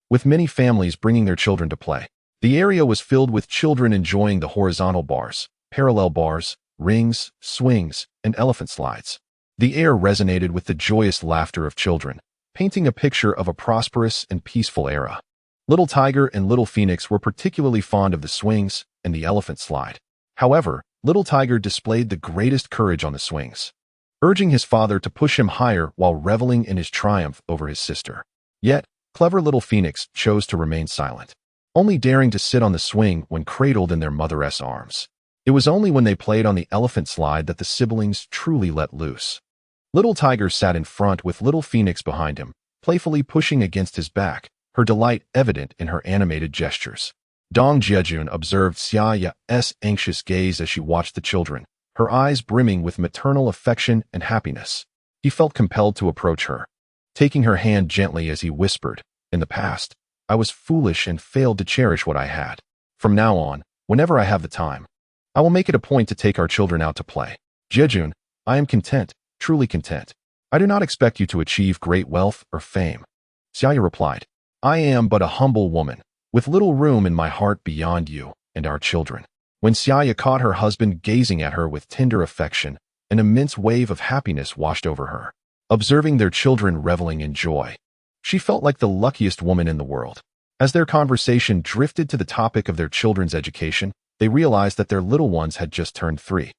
with many families bringing their children to play. The area was filled with children enjoying the horizontal bars, parallel bars, rings, swings, and elephant slides. The air resonated with the joyous laughter of children, painting a picture of a prosperous and peaceful era. Little Tiger and Little Phoenix were particularly fond of the swings and the elephant slide. However, Little Tiger displayed the greatest courage on the swings, urging his father to push him higher while reveling in his triumph over his sister. Yet, clever Little Phoenix chose to remain silent, only daring to sit on the swing when cradled in their mother's arms. It was only when they played on the elephant slide that the siblings truly let loose. Little Tiger sat in front with Little Phoenix behind him, playfully pushing against his back, her delight evident in her animated gestures. Jiajun observed Xia Ya's anxious gaze as she watched the children, her eyes brimming with maternal affection and happiness. He felt compelled to approach her, taking her hand gently as he whispered, "In the past, I was foolish and failed to cherish what I had. From now on, whenever I have the time, I will make it a point to take our children out to play. Jiajun, I am content, truly content. I do not expect you to achieve great wealth or fame." Xia Ya replied, "I am but a humble woman, with little room in my heart beyond you and our children." When Xia Ya caught her husband gazing at her with tender affection, an immense wave of happiness washed over her. Observing their children reveling in joy, she felt like the luckiest woman in the world. As their conversation drifted to the topic of their children's education, they realized that their little ones had just turned 3.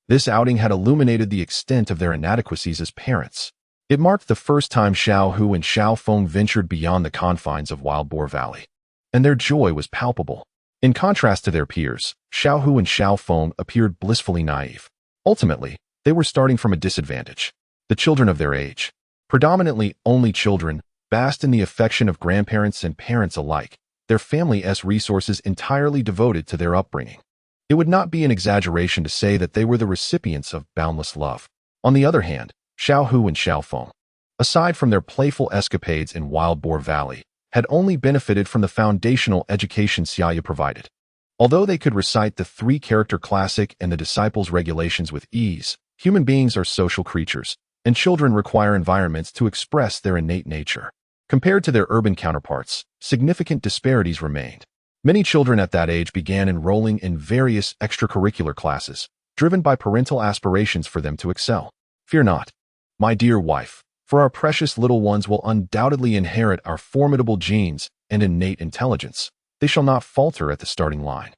This outing had illuminated the extent of their inadequacies as parents. It marked the first time Xiao Hu and Xiao Feng ventured beyond the confines of Wild Boar Valley, and their joy was palpable. In contrast to their peers, Xiao Hu and Xiao Feng appeared blissfully naive. Ultimately, they were starting from a disadvantage. The children of their age, predominantly only children, basked in the affection of grandparents and parents alike, their family's resources entirely devoted to their upbringing. It would not be an exaggeration to say that they were the recipients of boundless love. On the other hand, Xiao Hu and Xiao Feng, aside from their playful escapades in Wild Boar Valley, had only benefited from the foundational education Xia Ya provided. Although they could recite the 3-character classic and the disciples' regulations with ease, human beings are social creatures, and children require environments to express their innate nature. Compared to their urban counterparts, significant disparities remained. Many children at that age began enrolling in various extracurricular classes, driven by parental aspirations for them to excel. Fear not, my dear wife, for our precious little ones will undoubtedly inherit our formidable genes and innate intelligence. They shall not falter at the starting line.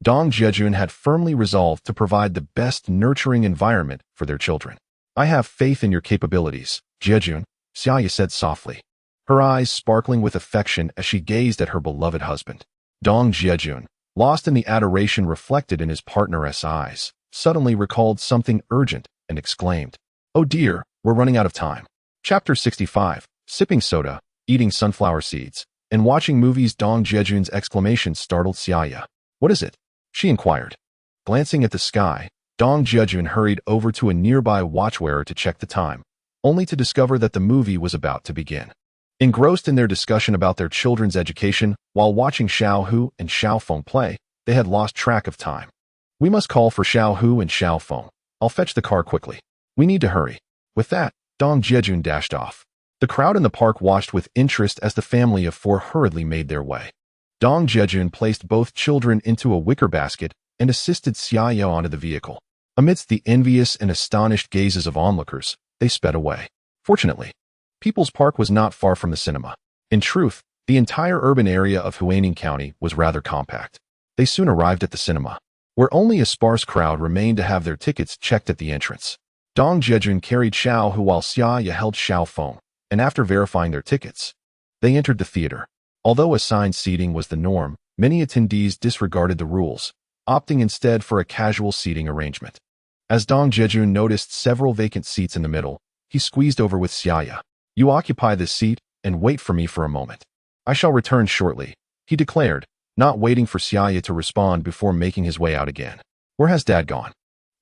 Jiajun had firmly resolved to provide the best nurturing environment for their children. "I have faith in your capabilities, Jiajun," Xia Ya said softly, her eyes sparkling with affection as she gazed at her beloved husband. Jiajun, lost in the adoration reflected in his partner's eyes, suddenly recalled something urgent and exclaimed, "Oh dear, we're running out of time." Chapter 65, Sipping soda, eating sunflower seeds, and watching movies. Jiajun's exclamation startled Xia Ya. "What is it?" she inquired. Glancing at the sky, Jiajun hurried over to a nearby watchwearer to check the time, only to discover that the movie was about to begin. Engrossed in their discussion about their children's education, while watching Xiao Hu and Xiao Feng play, they had lost track of time. "We must call for Xiao Hu and Xiao Feng. I'll fetch the car quickly. We need to hurry." With that, Jiajun dashed off. The crowd in the park watched with interest as the family of 4 hurriedly made their way. Jiajun placed both children into a wicker basket and assisted Xia Ya onto the vehicle. Amidst the envious and astonished gazes of onlookers, they sped away. Fortunately, People's Park was not far from the cinema. In truth, the entire urban area of Huaining County was rather compact. They soon arrived at the cinema, where only a sparse crowd remained to have their tickets checked at the entrance. Jiajun carried Xiao Hu while Xia Ya held Xiao Feng, and after verifying their tickets, they entered the theater. Although assigned seating was the norm, many attendees disregarded the rules, opting instead for a casual seating arrangement. As Jiajun noticed several vacant seats in the middle, he squeezed over with Xia Ya. "You occupy this seat and wait for me for a moment. I shall return shortly," he declared, not waiting for Xia Ya to respond before making his way out again. "Where has Dad gone?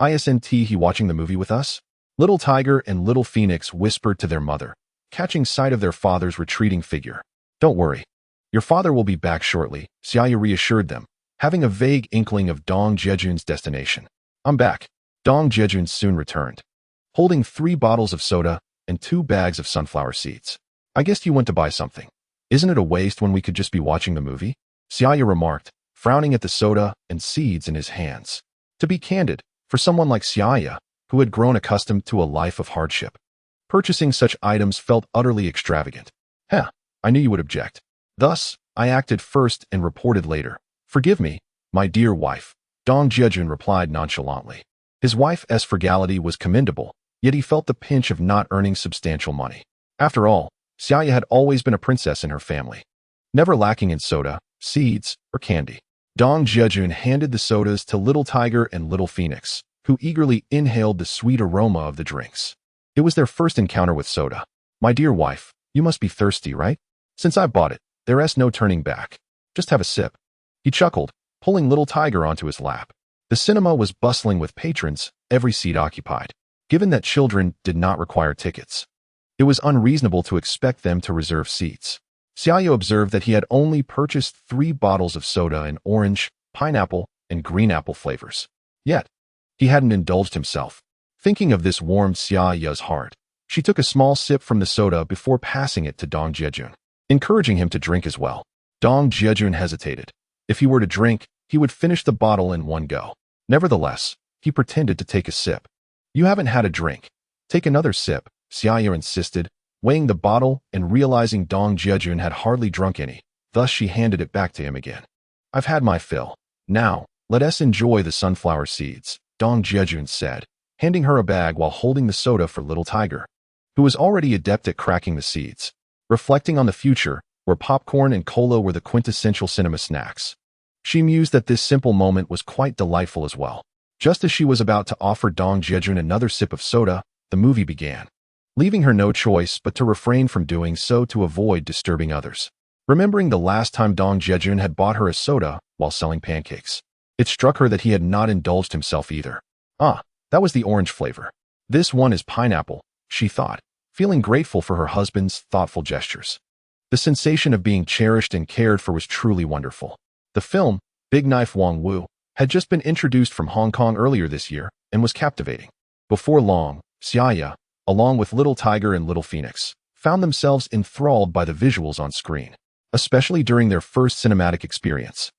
Isn't he watching the movie with us?" Little Tiger and Little Phoenix whispered to their mother, catching sight of their father's retreating figure. "Don't worry. Your father will be back shortly," Xia Ya reassured them, having a vague inkling of Jiajun's destination. "I'm back." Jiajun soon returned, holding 3 bottles of soda and 2 bags of sunflower seeds. I guess you went to buy something. Isn't it a waste when we could just be watching the movie? Xia Ya remarked, frowning at the soda and seeds in his hands. To be candid, for someone like Xia Ya, who had grown accustomed to a life of hardship, purchasing such items felt utterly extravagant. Heh, I knew you would object. Thus, I acted first and reported later. Forgive me, my dear wife, Dong Jiajun replied nonchalantly. His wife's frugality was commendable, yet he felt the pinch of not earning substantial money. After all, Xia Ya had always been a princess in her family, never lacking in soda, seeds, or candy. Dong Jiajun handed the sodas to Little Tiger and Little Phoenix, who eagerly inhaled the sweet aroma of the drinks. It was their first encounter with soda. My dear wife, you must be thirsty, right? Since I bought it, there's no turning back. Just have a sip. He chuckled, pulling Little Tiger onto his lap. The cinema was bustling with patrons, every seat occupied. Given that children did not require tickets, it was unreasonable to expect them to reserve seats. Xia Ya observed that he had only purchased 3 bottles of soda in orange, pineapple, and green apple flavors. Yet, he hadn't indulged himself. Thinking of this warmed Xia Ya's heart, she took a small sip from the soda before passing it to Dong Jiajun, encouraging him to drink as well. Dong Jiajun hesitated. If he were to drink, he would finish the bottle in one go. Nevertheless, he pretended to take a sip. You haven't had a drink. Take another sip, Xia Ya insisted, weighing the bottle and realizing Dong Jiajun had hardly drunk any. Thus she handed it back to him again. I've had my fill. Now, let us enjoy the sunflower seeds, Dong Jiajun said, handing her a bag while holding the soda for Little Tiger, who was already adept at cracking the seeds. Reflecting on the future, where popcorn and cola were the quintessential cinema snacks, she mused that this simple moment was quite delightful as well. Just as she was about to offer Dong Jiajun another sip of soda, the movie began, leaving her no choice but to refrain from doing so to avoid disturbing others. Remembering the last time Dong Jiajun had bought her a soda while selling pancakes, it struck her that he had not indulged himself either. Ah, that was the orange flavor. This one is pineapple, she thought, feeling grateful for her husband's thoughtful gestures. The sensation of being cherished and cared for was truly wonderful. The film, Big Knife Wong Wu, had just been introduced from Hong Kong earlier this year and was captivating. Before long, Xia Ya, along with Little Tiger and Little Phoenix, found themselves enthralled by the visuals on screen, especially during their first cinematic experience.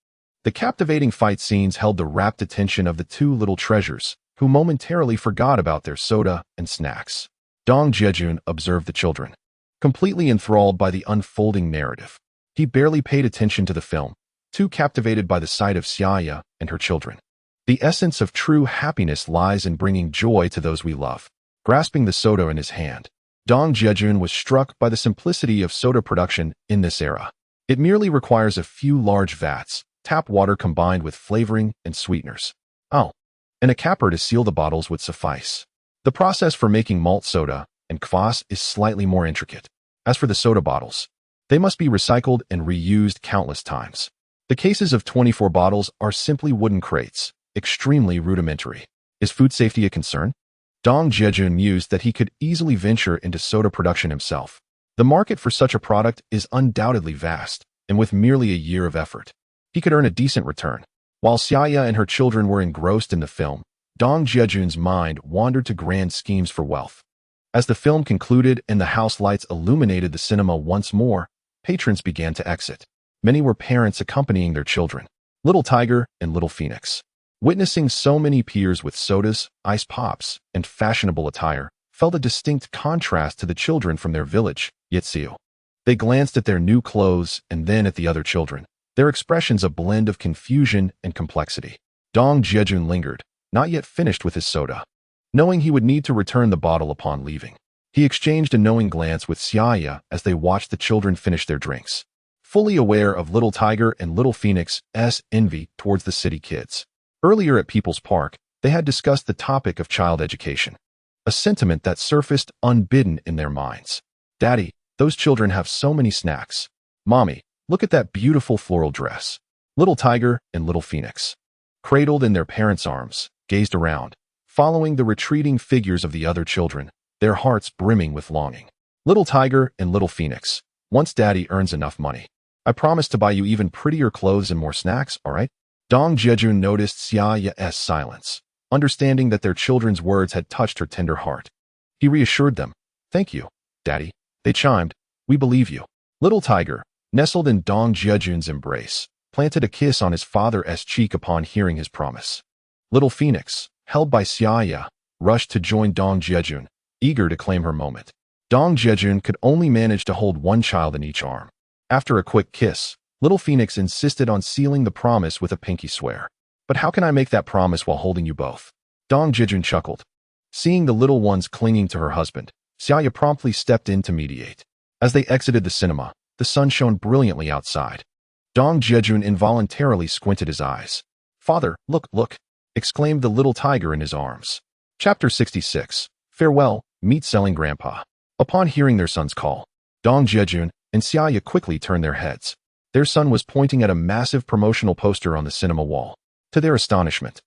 The captivating fight scenes held the rapt attention of the 2 little treasures, who momentarily forgot about their soda and snacks. Dong Jiajun observed the children, completely enthralled by the unfolding narrative. He barely paid attention to the film, too captivated by the sight of Xia Ya and her children. The essence of true happiness lies in bringing joy to those we love. Grasping the soda in his hand, Dong Jiajun was struck by the simplicity of soda production in this era. It merely requires a few large vats, tap water combined with flavoring and sweeteners. Oh, and a capper to seal the bottles would suffice. The process for making malt soda and kvass is slightly more intricate. As for the soda bottles, they must be recycled and reused countless times. The cases of 24 bottles are simply wooden crates, extremely rudimentary. Is food safety a concern? Dong Jiajun mused that he could easily venture into soda production himself. The market for such a product is undoubtedly vast, and with merely a year of effort, he could earn a decent return. While Xia Ya and her children were engrossed in the film, Dong Jiajun's mind wandered to grand schemes for wealth. As the film concluded and the house lights illuminated the cinema once more, patrons began to exit. Many were parents accompanying their children, Little Tiger and Little Phoenix. Witnessing so many peers with sodas, ice pops, and fashionable attire felt a distinct contrast to the children from their village, Yitzio. They glanced at their new clothes and then at the other children, their expressions a blend of confusion and complexity. Dong Jiajun lingered, not yet finished with his soda. Knowing he would need to return the bottle upon leaving, he exchanged a knowing glance with Xia Ya as they watched the children finish their drinks, fully aware of Little Tiger and Little Phoenix's envy towards the city kids. Earlier at People's Park, they had discussed the topic of child education, a sentiment that surfaced unbidden in their minds. Daddy, those children have so many snacks. Mommy, look at that beautiful floral dress. Little Tiger and Little Phoenix, cradled in their parents' arms, gazed around, following the retreating figures of the other children, their hearts brimming with longing. Little Tiger and Little Phoenix, once Daddy earns enough money, I promise to buy you even prettier clothes and more snacks, all right? Dong Jiajun noticed Xia Ya's silence, understanding that their children's words had touched her tender heart. He reassured them. Thank you, Daddy, they chimed, We believe you. Little tiger, nestled in Dong Jiajun's embrace, planted a kiss on his father's cheek upon hearing his promise. Little phoenix, held by Xia Ya, rushed to join Dong Jiajun, eager to claim her moment. Dong Jiajun could only manage to hold one child in each arm. After a quick kiss, little phoenix insisted on sealing the promise with a pinky swear. But how can I make that promise while holding you both? Dong Jiajun chuckled. Seeing the little ones clinging to her husband, Xia Ya promptly stepped in to mediate. As they exited the cinema, the sun shone brilliantly outside. Dong Jiajun involuntarily squinted his eyes. Father, look, look, exclaimed the little tiger in his arms. Chapter 66. Farewell, meat-selling grandpa. Upon hearing their son's call, Dong Jiajun and Xia Ya quickly turned their heads. Their son was pointing at a massive promotional poster on the cinema wall. To their astonishment,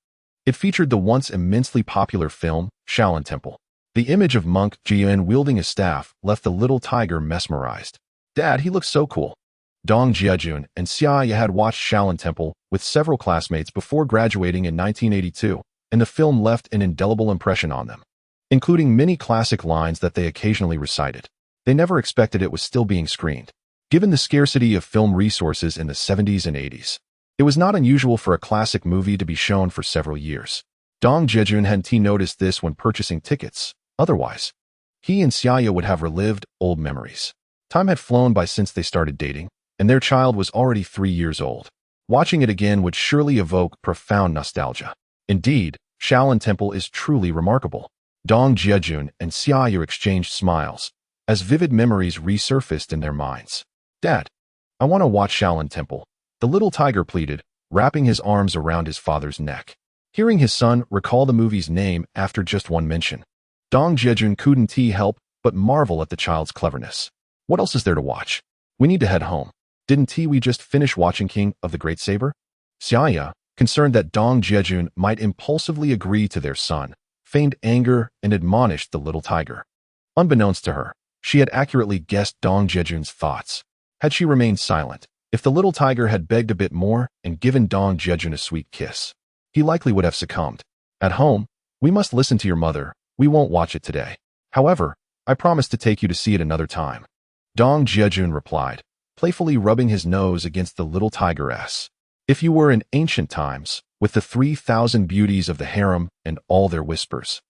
it featured the once immensely popular film, Shaolin Temple. The image of monk Jiajun wielding a staff left the little tiger mesmerized. Dad, he looks so cool. Dong Jiajun and Xia Ya had watched Shaolin Temple with several classmates before graduating in 1982, and the film left an indelible impression on them, including many classic lines that they occasionally recited. They never expected it was still being screened. Given the scarcity of film resources in the 70s and 80s, it was not unusual for a classic movie to be shown for several years. Dong Jiajun hadn't noticed this when purchasing tickets. Otherwise, he and Xia Ya would have relived old memories. Time had flown by since they started dating, and their child was already 3 years old. Watching it again would surely evoke profound nostalgia. Indeed, Shaolin Temple is truly remarkable. Dong Jiajun and Xia Ya exchanged smiles, as vivid memories resurfaced in their minds. Dad, I want to watch Shaolin Temple, the little tiger pleaded, wrapping his arms around his father's neck. Hearing his son recall the movie's name after just one mention, Dong Jiajun couldn't help but marvel at the child's cleverness. What else is there to watch? We need to head home. Didn't we just finish watching King of the Great Saber? Xia Ya, concerned that Dong Jiajun might impulsively agree to their son, feigned anger and admonished the little tiger. Unbeknownst to her, she had accurately guessed Dong Jiajun's thoughts. Had she remained silent, if the little tiger had begged a bit more and given Dong Jiajun a sweet kiss, he likely would have succumbed. At home, we must listen to your mother. We won't watch it today. However, I promise to take you to see it another time. Dong Jiajun replied, playfully rubbing his nose against the little tigress. If you were in ancient times, with the 3,000 beauties of the harem and all their whispers,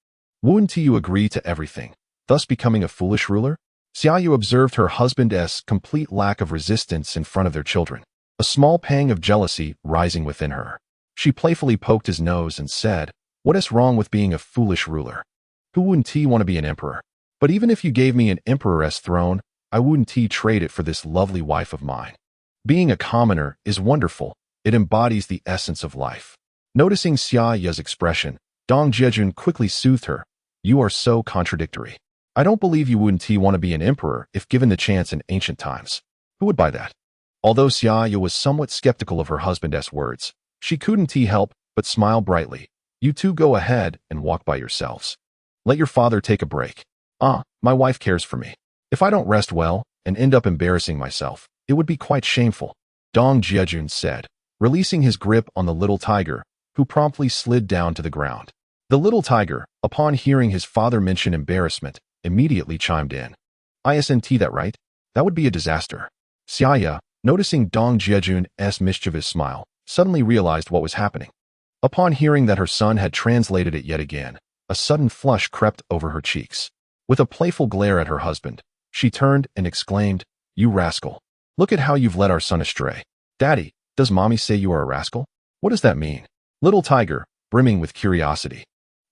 wouldn't you agree to everything, thus becoming a foolish ruler? Xia Ya observed her husband's complete lack of resistance in front of their children, a small pang of jealousy rising within her. She playfully poked his nose and said, what is wrong with being a foolish ruler? Who wouldn't want to be an emperor? But even if you gave me an emperor's throne, I wouldn't trade it for this lovely wife of mine. Being a commoner is wonderful. It embodies the essence of life. Noticing Xia Ya's expression, Dong Jiajun quickly soothed her. You are so contradictory. I don't believe you wouldn't want to be an emperor if given the chance in ancient times. Who would buy that? Although Xia Ya was somewhat skeptical of her husband's words, she couldn't help but smile brightly. You two go ahead and walk by yourselves. Let your father take a break. My wife cares for me. If I don't rest well and end up embarrassing myself, it would be quite shameful, Dong Jiajun said, releasing his grip on the little tiger, who promptly slid down to the ground. The little tiger, upon hearing his father mention embarrassment, immediately chimed in. Isn't that right? That would be a disaster. Xia Ya, noticing Dong Jiajun's mischievous smile, suddenly realized what was happening. Upon hearing that her son had translated it yet again, a sudden flush crept over her cheeks. With a playful glare at her husband, she turned and exclaimed, You rascal! Look at how you've led our son astray. Daddy, does mommy say you are a rascal? What does that mean? Little tiger, brimming with curiosity,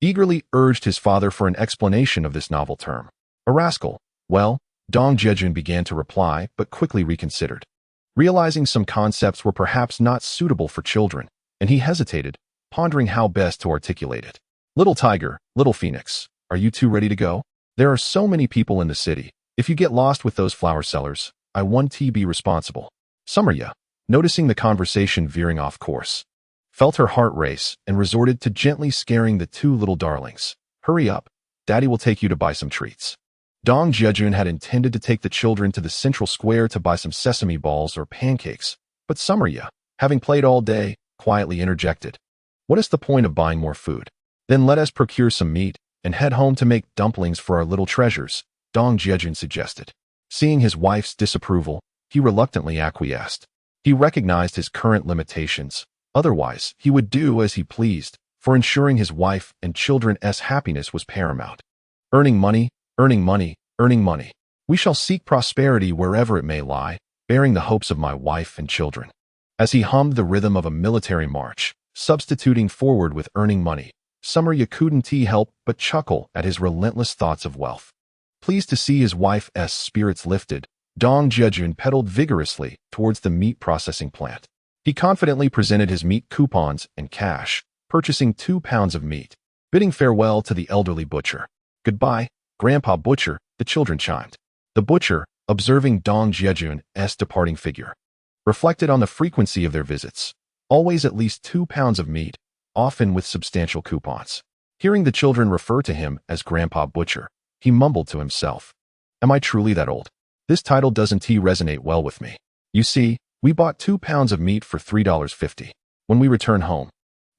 eagerly urged his father for an explanation of this novel term. A rascal? Well, Dong Jiajun began to reply, but quickly reconsidered, realizing some concepts were perhaps not suitable for children, and he hesitated, pondering how best to articulate it. Little tiger, little phoenix, are you two ready to go? There are so many people in the city. If you get lost with those flower sellers, I won't be responsible. Xia Ya, noticing the conversation veering off course, felt her heart race and resorted to gently scaring the two little darlings. Hurry up, Daddy will take you to buy some treats. Dong Jiajun had intended to take the children to the central square to buy some sesame balls or pancakes, but Xia Ya, having played all day, quietly interjected. What is the point of buying more food? Then let us procure some meat and head home to make dumplings for our little treasures, Dong Jiajun suggested. Seeing his wife's disapproval, he reluctantly acquiesced. He recognized his current limitations. Otherwise, he would do as he pleased, for ensuring his wife and children's happiness was paramount. Earning money, earning money, earning money. We shall seek prosperity wherever it may lie, bearing the hopes of my wife and children. As he hummed the rhythm of a military march, substituting forward with earning money, Summer Ya couldn't help but chuckle at his relentless thoughts of wealth. Pleased to see his wife's spirits lifted, Dong Jiajun pedaled vigorously towards the meat processing plant. He confidently presented his meat coupons and cash, purchasing 2 pounds of meat, bidding farewell to the elderly butcher. "Goodbye, Grandpa Butcher," the children chimed. The butcher, observing Dong Jiajun's departing figure, reflected on the frequency of their visits. Always at least 2 pounds of meat, often with substantial coupons. Hearing the children refer to him as Grandpa Butcher, he mumbled to himself, "Am I truly that old? This title doesn't resonate well with me. You see, we bought 2 pounds of meat for $3.50. When we return home,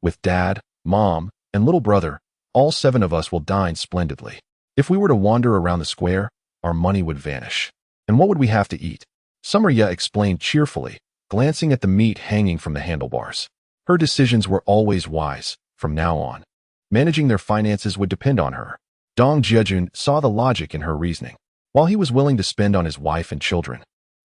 with Dad, Mom, and little brother, all 7 of us will dine splendidly. If we were to wander around the square, our money would vanish. And what would we have to eat?" Summer Ya explained cheerfully, glancing at the meat hanging from the handlebars. Her decisions were always wise, from now on. Managing their finances would depend on her. Dong Jiajun saw the logic in her reasoning. While he was willing to spend on his wife and children,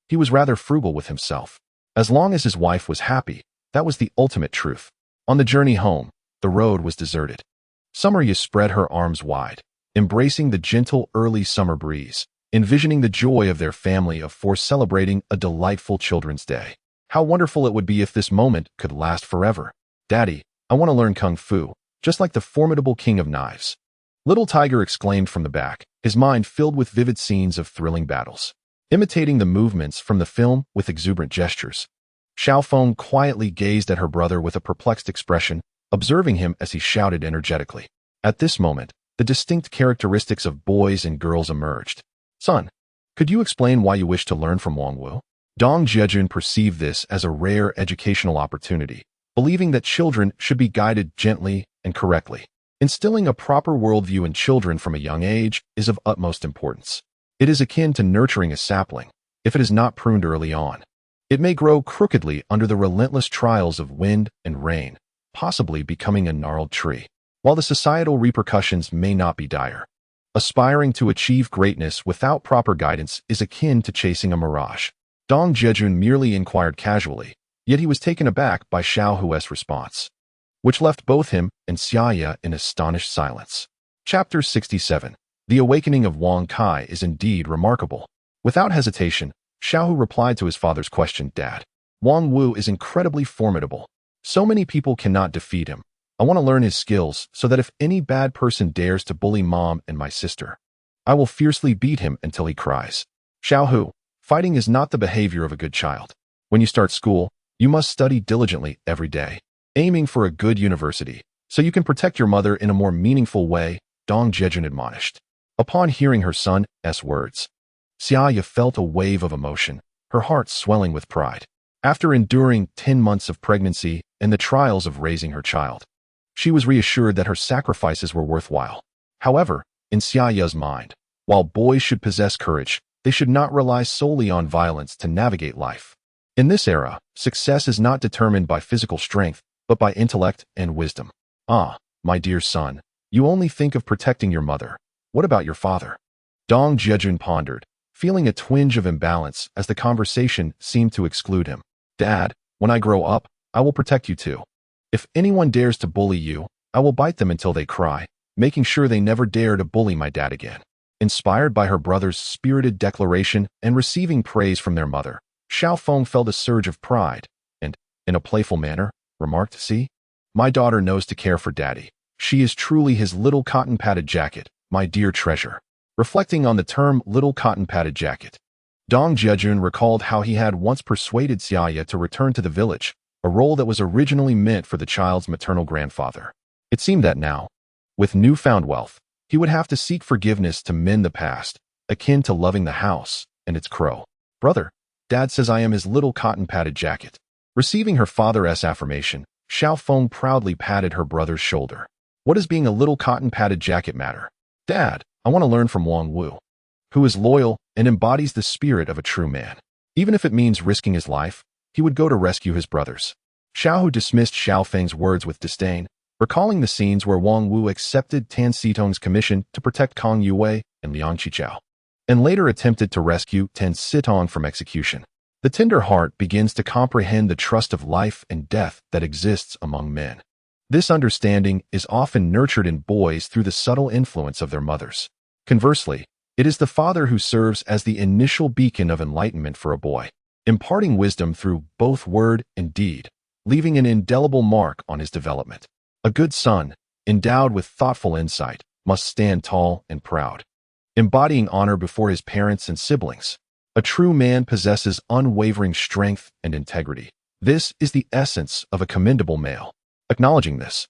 he was rather frugal with himself. As long as his wife was happy, that was the ultimate truth. On the journey home, the road was deserted. Summer Ya spread her arms wide, embracing the gentle early summer breeze, envisioning the joy of their family for celebrating a delightful Children's Day. How wonderful it would be if this moment could last forever. "Daddy, I want to learn kung fu, just like the formidable king of knives," Little Tiger exclaimed from the back, his mind filled with vivid scenes of thrilling battles. Imitating the movements from the film with exuberant gestures, Xiaofeng quietly gazed at her brother with a perplexed expression, observing him as he shouted energetically. At this moment, the distinct characteristics of boys and girls emerged. "Son, could you explain why you wish to learn from Wang Wu?" Dong Jiajun perceived this as a rare educational opportunity, believing that children should be guided gently and correctly. Instilling a proper worldview in children from a young age is of utmost importance. It is akin to nurturing a sapling. If it is not pruned early on, it may grow crookedly under the relentless trials of wind and rain, possibly becoming a gnarled tree. While the societal repercussions may not be dire, aspiring to achieve greatness without proper guidance is akin to chasing a mirage. Dong Jiajun merely inquired casually, yet he was taken aback by Xiao Hu's response, which left both him and Xia Ya in astonished silence. Chapter 67. The awakening of Wang Kai is indeed remarkable. Without hesitation, Xiao Hu replied to his father's question, "Dad, Wang Wu is incredibly formidable. So many people cannot defeat him. I want to learn his skills so that if any bad person dares to bully Mom and my sister, I will fiercely beat him until he cries." Xiao Hu, fighting is not the behavior of a good child. When you start school, you must study diligently every day, aiming for a good university, so you can protect your mother in a more meaningful way, Dong Jiajun admonished. Upon hearing her son's words, Xia Ya felt a wave of emotion, her heart swelling with pride. After enduring 10 months of pregnancy and the trials of raising her child, she was reassured that her sacrifices were worthwhile. However, in Xia Ya's mind, while boys should possess courage, they should not rely solely on violence to navigate life. In this era, success is not determined by physical strength, but by intellect and wisdom. "Ah, my dear son, you only think of protecting your mother. What about your father?" Dong Jiajun pondered, feeling a twinge of imbalance as the conversation seemed to exclude him. "Dad, when I grow up, I will protect you too. If anyone dares to bully you, I will bite them until they cry, making sure they never dare to bully my dad again." Inspired by her brother's spirited declaration and receiving praise from their mother, Xiaofeng felt a surge of pride and, in a playful manner, remarked, "See, my daughter knows to care for Daddy. She is truly his little cotton-padded jacket, my dear treasure." Reflecting on the term little cotton-padded jacket, Dong Jiajun recalled how he had once persuaded Xia Ya to return to the village, a role that was originally meant for the child's maternal grandfather. It seemed that now, with newfound wealth, he would have to seek forgiveness to mend the past, akin to loving the house and its crow. "Brother, Dad says I am his little cotton-padded jacket." Receiving her father's affirmation, Xiaofeng proudly patted her brother's shoulder. "What does being a little cotton-padded jacket matter? Dad, I want to learn from Wang Wu, who is loyal, and embodies the spirit of a true man. Even if it means risking his life, he would go to rescue his brothers. Xiao Hu dismissed Xiao Feng's words with disdain, recalling the scenes where Wang Wu accepted Tan Sitong's commission to protect Kong Yue and Liang Qichao, and later attempted to rescue Tan Sitong from execution. The tender heart begins to comprehend the trust of life and death that exists among men. This understanding is often nurtured in boys through the subtle influence of their mothers. Conversely, it is the father who serves as the initial beacon of enlightenment for a boy, imparting wisdom through both word and deed, leaving an indelible mark on his development. A good son, endowed with thoughtful insight, must stand tall and proud, embodying honor before his parents and siblings. A true man possesses unwavering strength and integrity. This is the essence of a commendable male. Acknowledging this,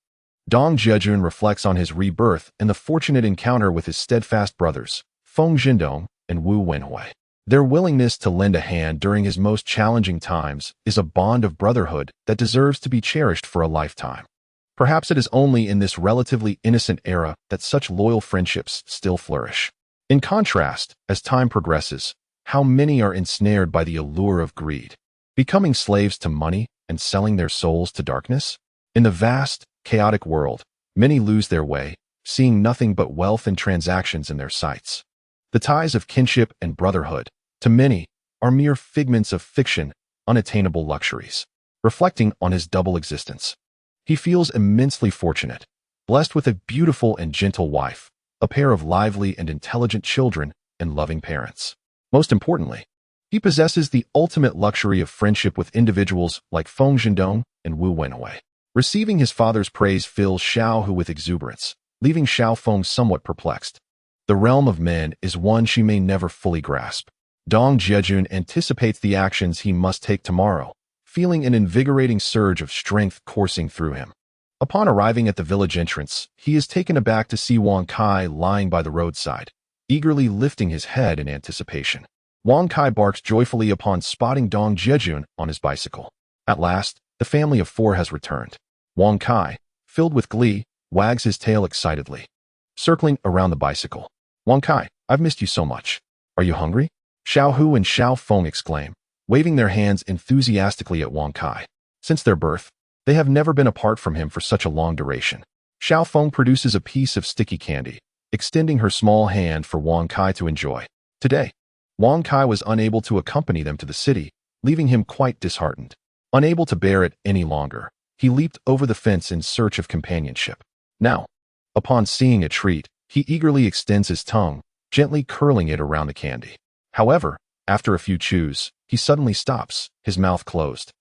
Dong Jiajun reflects on his rebirth and the fortunate encounter with his steadfast brothers, Feng Jindong and Wu Wenhui. Their willingness to lend a hand during his most challenging times is a bond of brotherhood that deserves to be cherished for a lifetime. Perhaps it is only in this relatively innocent era that such loyal friendships still flourish. In contrast, as time progresses, how many are ensnared by the allure of greed, becoming slaves to money and selling their souls to darkness? In the vast, chaotic world, many lose their way, seeing nothing but wealth and transactions in their sights. The ties of kinship and brotherhood, to many, are mere figments of fiction, unattainable luxuries. Reflecting on his double existence, he feels immensely fortunate, blessed with a beautiful and gentle wife, a pair of lively and intelligent children, and loving parents. Most importantly, he possesses the ultimate luxury of friendship with individuals like Feng Jindong and Wu Wenhui. Receiving his father's praise fills Xiao Hu with exuberance, leaving Xiao Feng somewhat perplexed. The realm of men is one she may never fully grasp. Dong Jiajun anticipates the actions he must take tomorrow, feeling an invigorating surge of strength coursing through him. Upon arriving at the village entrance, he is taken aback to see Wang Kai lying by the roadside, eagerly lifting his head in anticipation. Wang Kai barks joyfully upon spotting Dong Jiajun on his bicycle. At last, the family of four has returned. Wang Kai, filled with glee, wags his tail excitedly, circling around the bicycle. Wang Kai, I've missed you so much. Are you hungry? Xiao Hu and Xiao Feng exclaim, waving their hands enthusiastically at Wang Kai. Since their birth, they have never been apart from him for such a long duration. Xiao Feng produces a piece of sticky candy, extending her small hand for Wang Kai to enjoy. Today, Wang Kai was unable to accompany them to the city, leaving him quite disheartened. Unable to bear it any longer, he leaped over the fence in search of companionship. Now, upon seeing a treat, he eagerly extends his tongue, gently curling it around the candy. However, after a few chews, he suddenly stops, his mouth closed,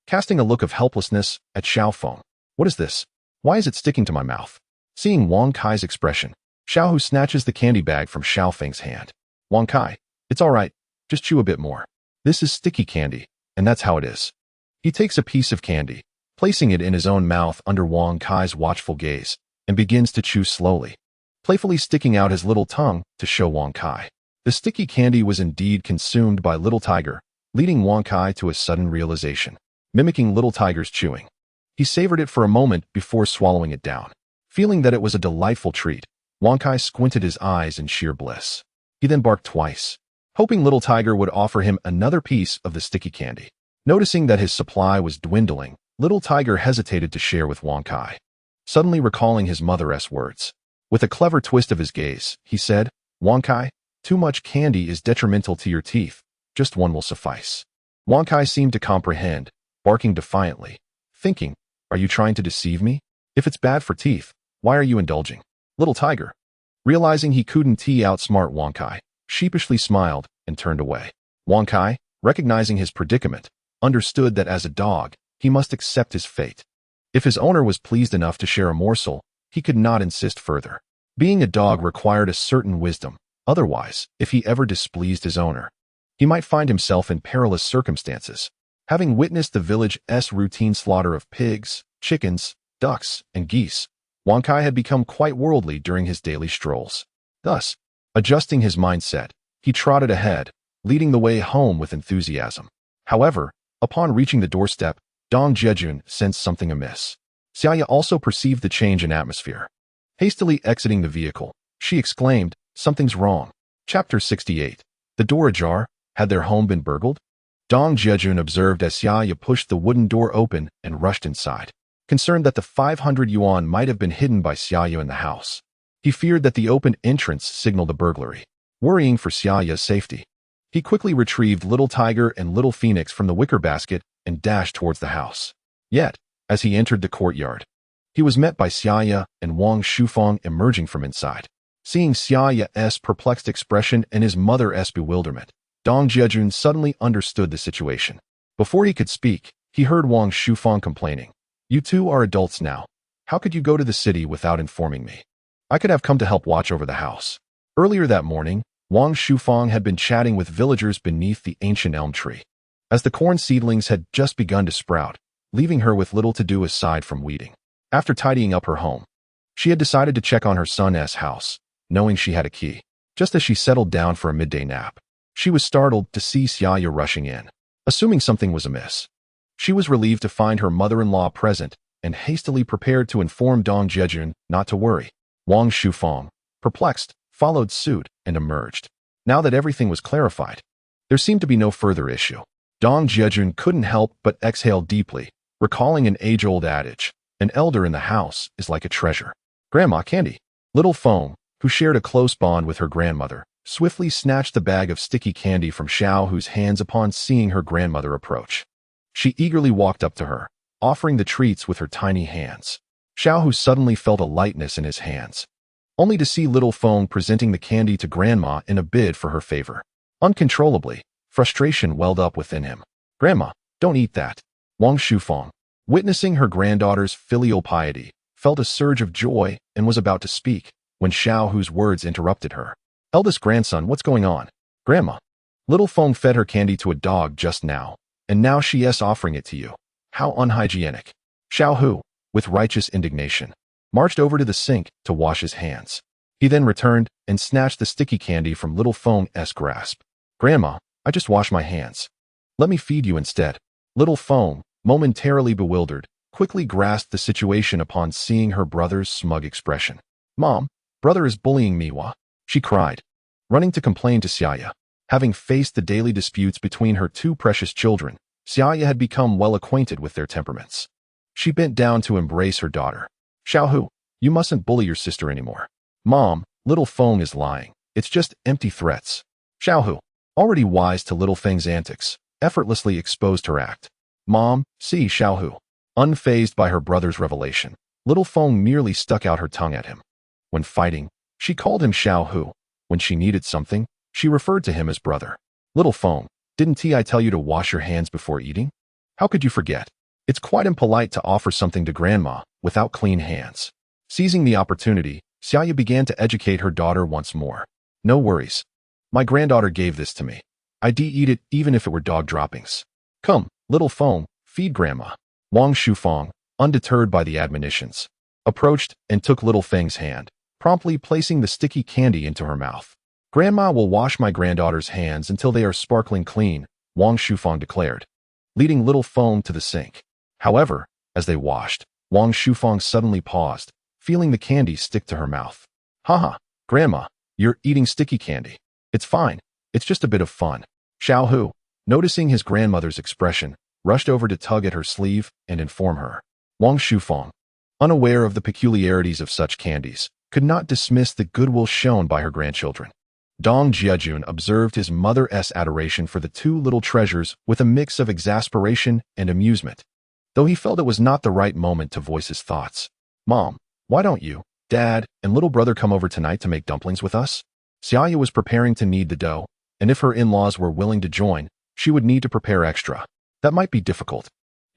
casting a look of helplessness at Xiao Feng. What is this? Why is it sticking to my mouth? Seeing Wang Kai's expression, Xiao Hu snatches the candy bag from Xiao Feng's hand. Wang Kai, it's all right, just chew a bit more. This is sticky candy, and that's how it is. He takes a piece of candy, placing it in his own mouth under Wang Kai's watchful gaze, and begins to chew slowly, playfully sticking out his little tongue to show Wang Kai. The sticky candy was indeed consumed by Little Tiger, leading Wang Kai to a sudden realization, mimicking Little Tiger's chewing. He savored it for a moment before swallowing it down. Feeling that it was a delightful treat, Wang Kai squinted his eyes in sheer bliss. He then barked twice, hoping Little Tiger would offer him another piece of the sticky candy. Noticing that his supply was dwindling, Little Tiger hesitated to share with Wang Kai, suddenly recalling his mother's words. With a clever twist of his gaze, he said, Wang Kai, too much candy is detrimental to your teeth, just one will suffice. Wang Kai seemed to comprehend, barking defiantly, thinking, are you trying to deceive me? If it's bad for teeth, why are you indulging? Little Tiger, realizing he couldn't outsmart Wang Kai, sheepishly smiled and turned away. Wang Kai, recognizing his predicament, understood that as a dog, he must accept his fate. If his owner was pleased enough to share a morsel, he could not insist further. Being a dog required a certain wisdom. Otherwise, if he ever displeased his owner, he might find himself in perilous circumstances. Having witnessed the village's routine slaughter of pigs, chickens, ducks, and geese, Wang Kai had become quite worldly during his daily strolls. Thus, adjusting his mindset, he trotted ahead, leading the way home with enthusiasm. However, upon reaching the doorstep, Dong Jiajun sensed something amiss. Xia Ya also perceived the change in atmosphere. Hastily exiting the vehicle, she exclaimed, something's wrong. Chapter 68. The door ajar? Had their home been burgled? Dong Jiajun observed as Xia Ya pushed the wooden door open and rushed inside, concerned that the 500 yuan might have been hidden by Xia Ya in the house. He feared that the open entrance signaled a burglary. Worrying for Xia Ya's safety, he quickly retrieved Little Tiger and Little Phoenix from the wicker basket and dashed towards the house. Yet, as he entered the courtyard, he was met by Xia Ya and Wang Shufang emerging from inside. Seeing Xia Ya's perplexed expression and his mother's bewilderment, Dong Jiajun suddenly understood the situation. Before he could speak, he heard Wang Shufang complaining. "You two are adults now. How could you go to the city without informing me? I could have come to help watch over the house." Earlier that morning, Wang Shufang had been chatting with villagers beneath the ancient elm tree, as the corn seedlings had just begun to sprout, leaving her with little to do aside from weeding. After tidying up her home, she had decided to check on her son's house, knowing she had a key. Just as she settled down for a midday nap, she was startled to see Xia Ya rushing in. Assuming something was amiss, she was relieved to find her mother-in-law present and hastily prepared to inform Dong Jiajun not to worry. Wang Shufang, perplexed, followed suit and emerged. Now that everything was clarified, there seemed to be no further issue. Dong Jiajun couldn't help but exhale deeply, recalling an age-old adage, "An elder in the house is like a treasure." Grandma Candy. Little Feng, who shared a close bond with her grandmother, swiftly snatched the bag of sticky candy from Xiao Hu's hands upon seeing her grandmother approach. She eagerly walked up to her, offering the treats with her tiny hands. Xiao Hu suddenly felt a lightness in his hands, only to see Little Feng presenting the candy to Grandma in a bid for her favor. Uncontrollably, frustration welled up within him. "Grandma, don't eat that." Wang Shufang, witnessing her granddaughter's filial piety, felt a surge of joy and was about to speak, when Xiao Hu's words interrupted her. "Eldest grandson, what's going on?" "Grandma, Little Feng fed her candy to a dog just now, and now she's offering it to you. How unhygienic." Xiao Hu, with righteous indignation, marched over to the sink to wash his hands. He then returned and snatched the sticky candy from Little Feng's grasp. "Grandma, I just washed my hands. Let me feed you instead." Little Feng, momentarily bewildered, quickly grasped the situation upon seeing her brother's smug expression. "Mom, brother is bullying me, wah," she cried, running to complain to Xia Ya. Having faced the daily disputes between her two precious children, Xia Ya had become well acquainted with their temperaments. She bent down to embrace her daughter. "Xiao Hu, you mustn't bully your sister anymore." "Mom, Little Feng is lying. It's just empty threats." Xiao Hu, already wise to Little Feng's antics, effortlessly exposed her act. "Mom, see." Xiao Hu, unfazed by her brother's revelation, Little Feng merely stuck out her tongue at him. When fighting, she called him Xiao Hu. When she needed something, she referred to him as brother. "Little Feng, didn't I tell you to wash your hands before eating? How could you forget? It's quite impolite to offer something to Grandma without clean hands." Seizing the opportunity, Xia Ya began to educate her daughter once more. "No worries. My granddaughter gave this to me. I'd eat it even if it were dog droppings. Come, Little Feng, feed Grandma." Wang Shufang, undeterred by the admonitions, approached and took Little Feng's hand, promptly placing the sticky candy into her mouth. "Grandma will wash my granddaughter's hands until they are sparkling clean," Wang Shufang declared, leading Little Feng to the sink. However, as they washed, Wang Shufang suddenly paused, feeling the candy stick to her mouth. "Haha, Grandma, you're eating sticky candy. It's fine. It's just a bit of fun." Xiao Hu, noticing his grandmother's expression, rushed over to tug at her sleeve and inform her. Wang Shufang, unaware of the peculiarities of such candies, could not dismiss the goodwill shown by her grandchildren. Dong Jiajun observed his mother's adoration for the two little treasures with a mix of exasperation and amusement, though he felt it was not the right moment to voice his thoughts. "Mom, why don't you, Dad, and little brother come over tonight to make dumplings with us?" Xia Ya was preparing to knead the dough, and if her in-laws were willing to join, she would need to prepare extra. "That might be difficult.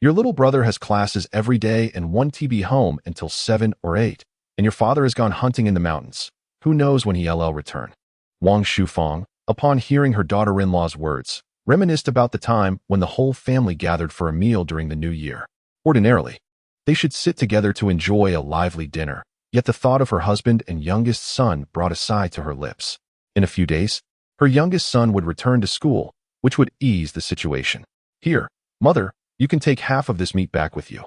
Your little brother has classes every day and won't be home until 7 or 8, and your father has gone hunting in the mountains. Who knows when he'll return?" Wang Shufang, upon hearing her daughter-in-law's words, reminisced about the time when the whole family gathered for a meal during the New Year. Ordinarily, they should sit together to enjoy a lively dinner, yet the thought of her husband and youngest son brought a sigh to her lips. In a few days, her youngest son would return to school, which would ease the situation. "Here, Mother, you can take half of this meat back with you,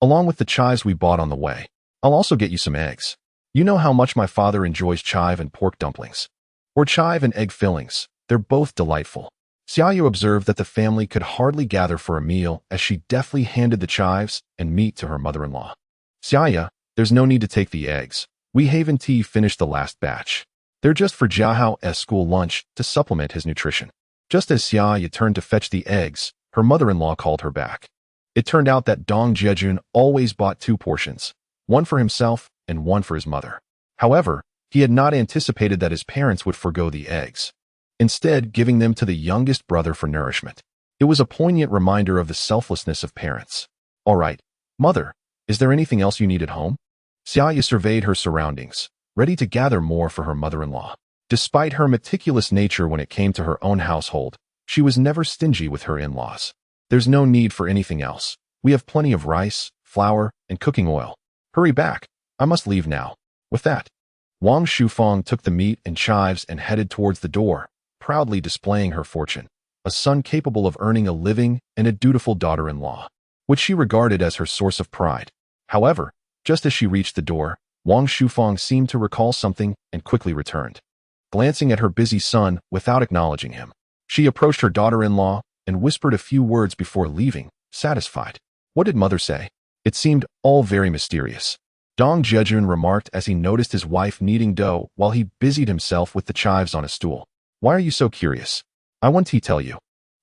along with the chives we bought on the way. I'll also get you some eggs. You know how much my father enjoys chive and pork dumplings, or chive and egg fillings, They're both delightful. Xia Ya observed that the family could hardly gather for a meal as she deftly handed the chives and meat to her mother-in-law. Xia Ya, there's no need to take the eggs. We haven't finished the last batch. They're just for Jiahao's school lunch to supplement his nutrition. Just as Xia Ya turned to fetch the eggs, her mother-in-law called her back. It turned out that Jiajun always bought 2 portions, one for himself and one for his mother. However, he had not anticipated that his parents would forgo the eggs, instead giving them to the youngest brother for nourishment. It was a poignant reminder of the selflessness of parents. All right, mother, is there anything else you need at home? Xia Ya surveyed her surroundings, ready to gather more for her mother-in-law. Despite her meticulous nature when it came to her own household, she was never stingy with her in-laws. There's no need for anything else. We have plenty of rice, flour, and cooking oil. Hurry back. I must leave now. With that, Wang Shufang took the meat and chives and headed towards the door, proudly displaying her fortune, a son capable of earning a living and a dutiful daughter-in-law, which she regarded as her source of pride. However, just as she reached the door, Wang Shufang seemed to recall something and quickly returned. Glancing at her busy son without acknowledging him, she approached her daughter-in-law and whispered a few words before leaving, satisfied. What did mother say? It seemed all very mysterious. Jiajun remarked as he noticed his wife kneading dough while he busied himself with the chives on a stool. Why are you so curious? I want to tell you.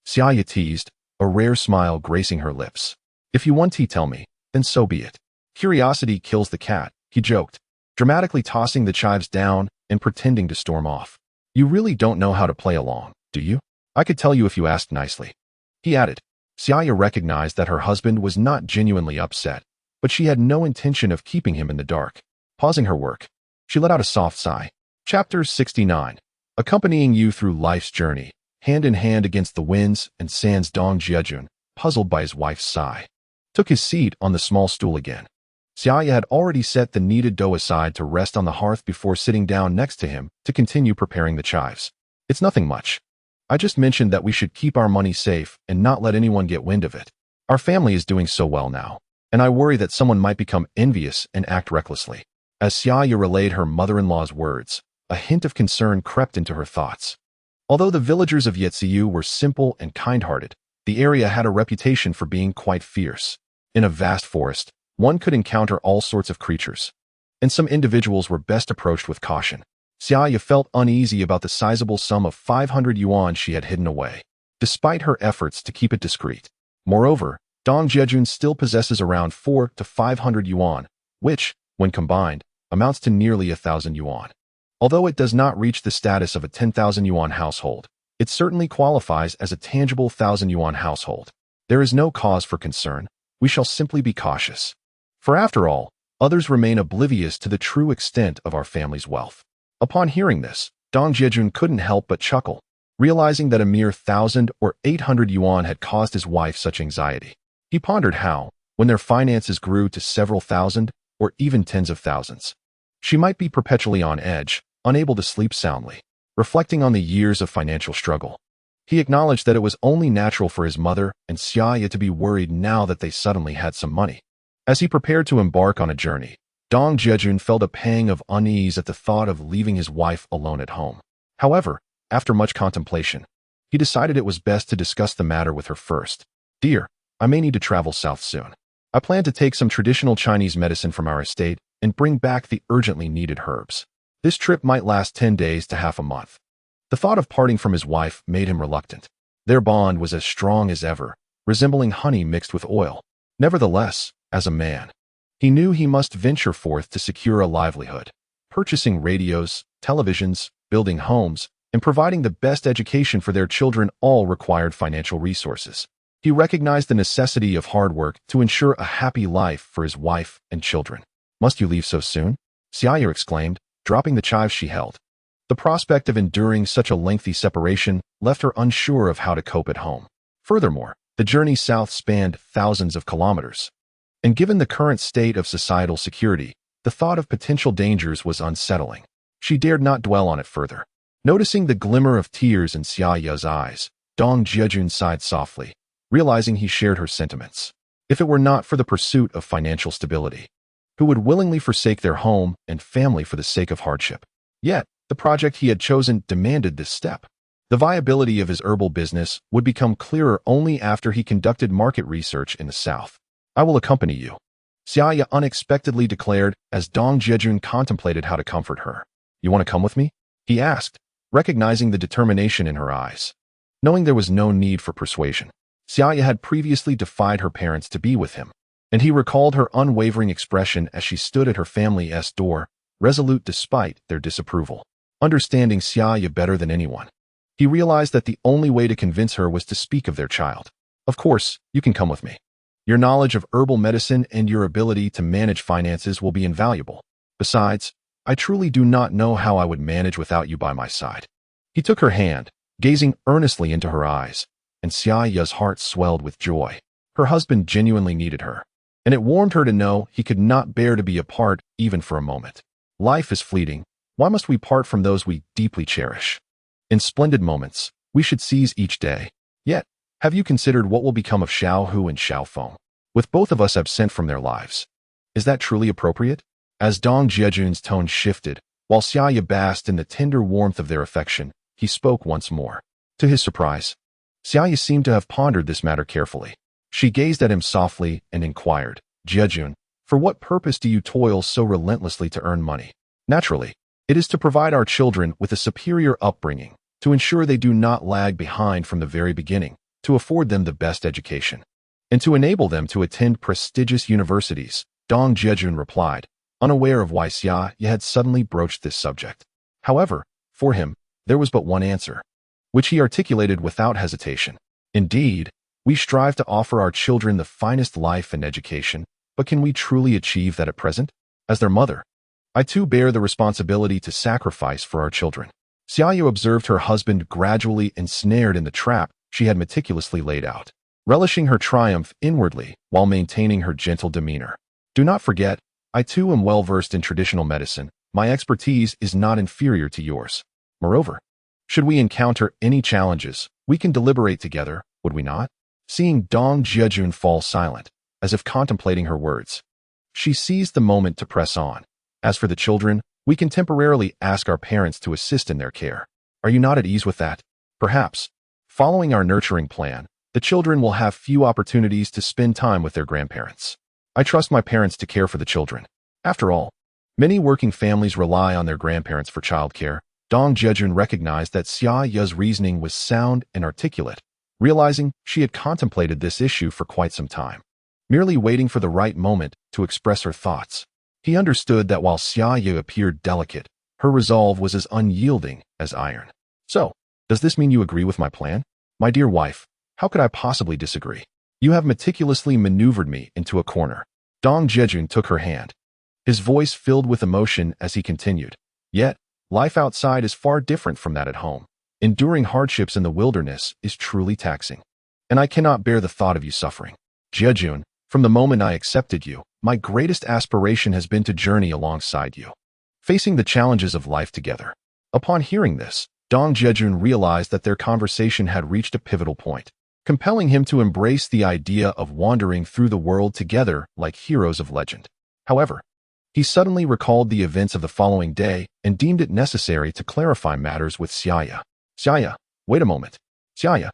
Xia Ya teased, a rare smile gracing her lips. If you want to tell me, then so be it. Curiosity kills the cat, he joked, dramatically tossing the chives down and pretending to storm off. You really don't know how to play along, do you? I could tell you if you asked nicely. He added. Xia Ya recognized that her husband was not genuinely upset, but she had no intention of keeping him in the dark. Pausing her work, she let out a soft sigh. Chapter 69. Accompanying you through life's journey, hand in hand against the winds and sands. Jiajun, puzzled by his wife's sigh, took his seat on the small stool again. Xia Ya had already set the kneaded dough aside to rest on the hearth before sitting down next to him to continue preparing the chives. It's nothing much. I just mentioned that we should keep our money safe and not let anyone get wind of it. Our family is doing so well now, and I worry that someone might become envious and act recklessly. As Xia Ya relayed her mother-in-law's words, a hint of concern crept into her thoughts. Although the villagers of Yetsiyu were simple and kind-hearted, the area had a reputation for being quite fierce. In a vast forest, one could encounter all sorts of creatures, and some individuals were best approached with caution. Xia Ya felt uneasy about the sizable sum of 500 yuan she had hidden away, despite her efforts to keep it discreet. Moreover, Jiajun still possesses around 400 to 500 yuan, which, when combined, amounts to nearly 1,000 yuan. Although it does not reach the status of a 10,000 yuan household, it certainly qualifies as a tangible 1,000 yuan household. There is no cause for concern. We shall simply be cautious. For after all, others remain oblivious to the true extent of our family's wealth. Upon hearing this, Jiajun couldn't help but chuckle, realizing that a mere 1,000 or 800 yuan had caused his wife such anxiety. He pondered how, when their finances grew to several thousand or even tens of thousands, she might be perpetually on edge, unable to sleep soundly. Reflecting on the years of financial struggle, he acknowledged that it was only natural for his mother and Xia Ya to be worried now that they suddenly had some money. As he prepared to embark on a journey, Jiajun felt a pang of unease at the thought of leaving his wife alone at home. However, after much contemplation, he decided it was best to discuss the matter with her first. Dear, I may need to travel south soon. I plan to take some traditional Chinese medicine from our estate and bring back the urgently needed herbs. This trip might last 10 days to half a month. The thought of parting from his wife made him reluctant. Their bond was as strong as ever, resembling honey mixed with oil. Nevertheless, as a man, he knew he must venture forth to secure a livelihood, purchasing radios, televisions, building homes, and providing the best education for their children all required financial resources. He recognized the necessity of hard work to ensure a happy life for his wife and children. Must you leave so soon? Xia Ya exclaimed, dropping the chives she held. The prospect of enduring such a lengthy separation left her unsure of how to cope at home. Furthermore, the journey south spanned thousands of kilometers, and given the current state of societal security, the thought of potential dangers was unsettling. She dared not dwell on it further. Noticing the glimmer of tears in Xia Ya's eyes, Jiajun sighed softly, realizing he shared her sentiments. If it were not for the pursuit of financial stability, who would willingly forsake their home and family for the sake of hardship? Yet, the project he had chosen demanded this step. The viability of his herbal business would become clearer only after he conducted market research in the south. I will accompany you, Xia Ya unexpectedly declared as Dong Jiajun contemplated how to comfort her. You want to come with me? He asked, recognizing the determination in her eyes. Knowing there was no need for persuasion, Xia Ya had previously defied her parents to be with him, and he recalled her unwavering expression as she stood at her family's door, resolute despite their disapproval. Understanding Xia Ya better than anyone, he realized that the only way to convince her was to speak of their child. Of course, you can come with me. Your knowledge of herbal medicine and your ability to manage finances will be invaluable. Besides, I truly do not know how I would manage without you by my side. He took her hand, gazing earnestly into her eyes, and Xia Ya's heart swelled with joy. Her husband genuinely needed her, and it warmed her to know he could not bear to be apart even for a moment. Life is fleeting. Why must we part from those we deeply cherish? In splendid moments, we should seize each day. Yet, have you considered what will become of Xiao Hu and Xiao Feng, with both of us absent from their lives? Is that truly appropriate? As Dong Jiajun's tone shifted, while Xia Ya basked in the tender warmth of their affection, he spoke once more. To his surprise, Xia Ya seemed to have pondered this matter carefully. She gazed at him softly and inquired, Jiajun, for what purpose do you toil so relentlessly to earn money? Naturally, it is to provide our children with a superior upbringing, to ensure they do not lag behind from the very beginning, to afford them the best education, and to enable them to attend prestigious universities, Dong Jiajun replied, unaware of why Xia Ya had suddenly broached this subject. However, for him, there was but one answer, which he articulated without hesitation. Indeed, we strive to offer our children the finest life and education, but can we truly achieve that at present? As their mother, I too bear the responsibility to sacrifice for our children. Xia Ya observed her husband gradually ensnared in the trap she had meticulously laid out, relishing her triumph inwardly while maintaining her gentle demeanor. Do not forget, I too am well versed in traditional medicine. My expertise is not inferior to yours. Moreover, should we encounter any challenges, we can deliberate together, would we not? Seeing Dong Jiajun fall silent, as if contemplating her words, she seized the moment to press on. As for the children, we can temporarily ask our parents to assist in their care. Are you not at ease with that? Perhaps, following our nurturing plan, the children will have few opportunities to spend time with their grandparents. I trust my parents to care for the children. After all, many working families rely on their grandparents for childcare. Dong Jiajun recognized that Xia Ya's reasoning was sound and articulate, realizing she had contemplated this issue for quite some time, merely waiting for the right moment to express her thoughts. He understood that while Xia Ya appeared delicate, her resolve was as unyielding as iron. So, does this mean you agree with my plan? My dear wife, how could I possibly disagree? You have meticulously maneuvered me into a corner. Dong Jiajun took her hand, his voice filled with emotion as he continued. Yet, life outside is far different from that at home. Enduring hardships in the wilderness is truly taxing, and I cannot bear the thought of you suffering. Jiajun, from the moment I accepted you, my greatest aspiration has been to journey alongside you, facing the challenges of life together. Upon hearing this, Dong Jiajun realized that their conversation had reached a pivotal point, compelling him to embrace the idea of wandering through the world together like heroes of legend. However, he suddenly recalled the events of the following day and deemed it necessary to clarify matters with Xia Ya. Xia Ya, wait a moment. Xia Ya,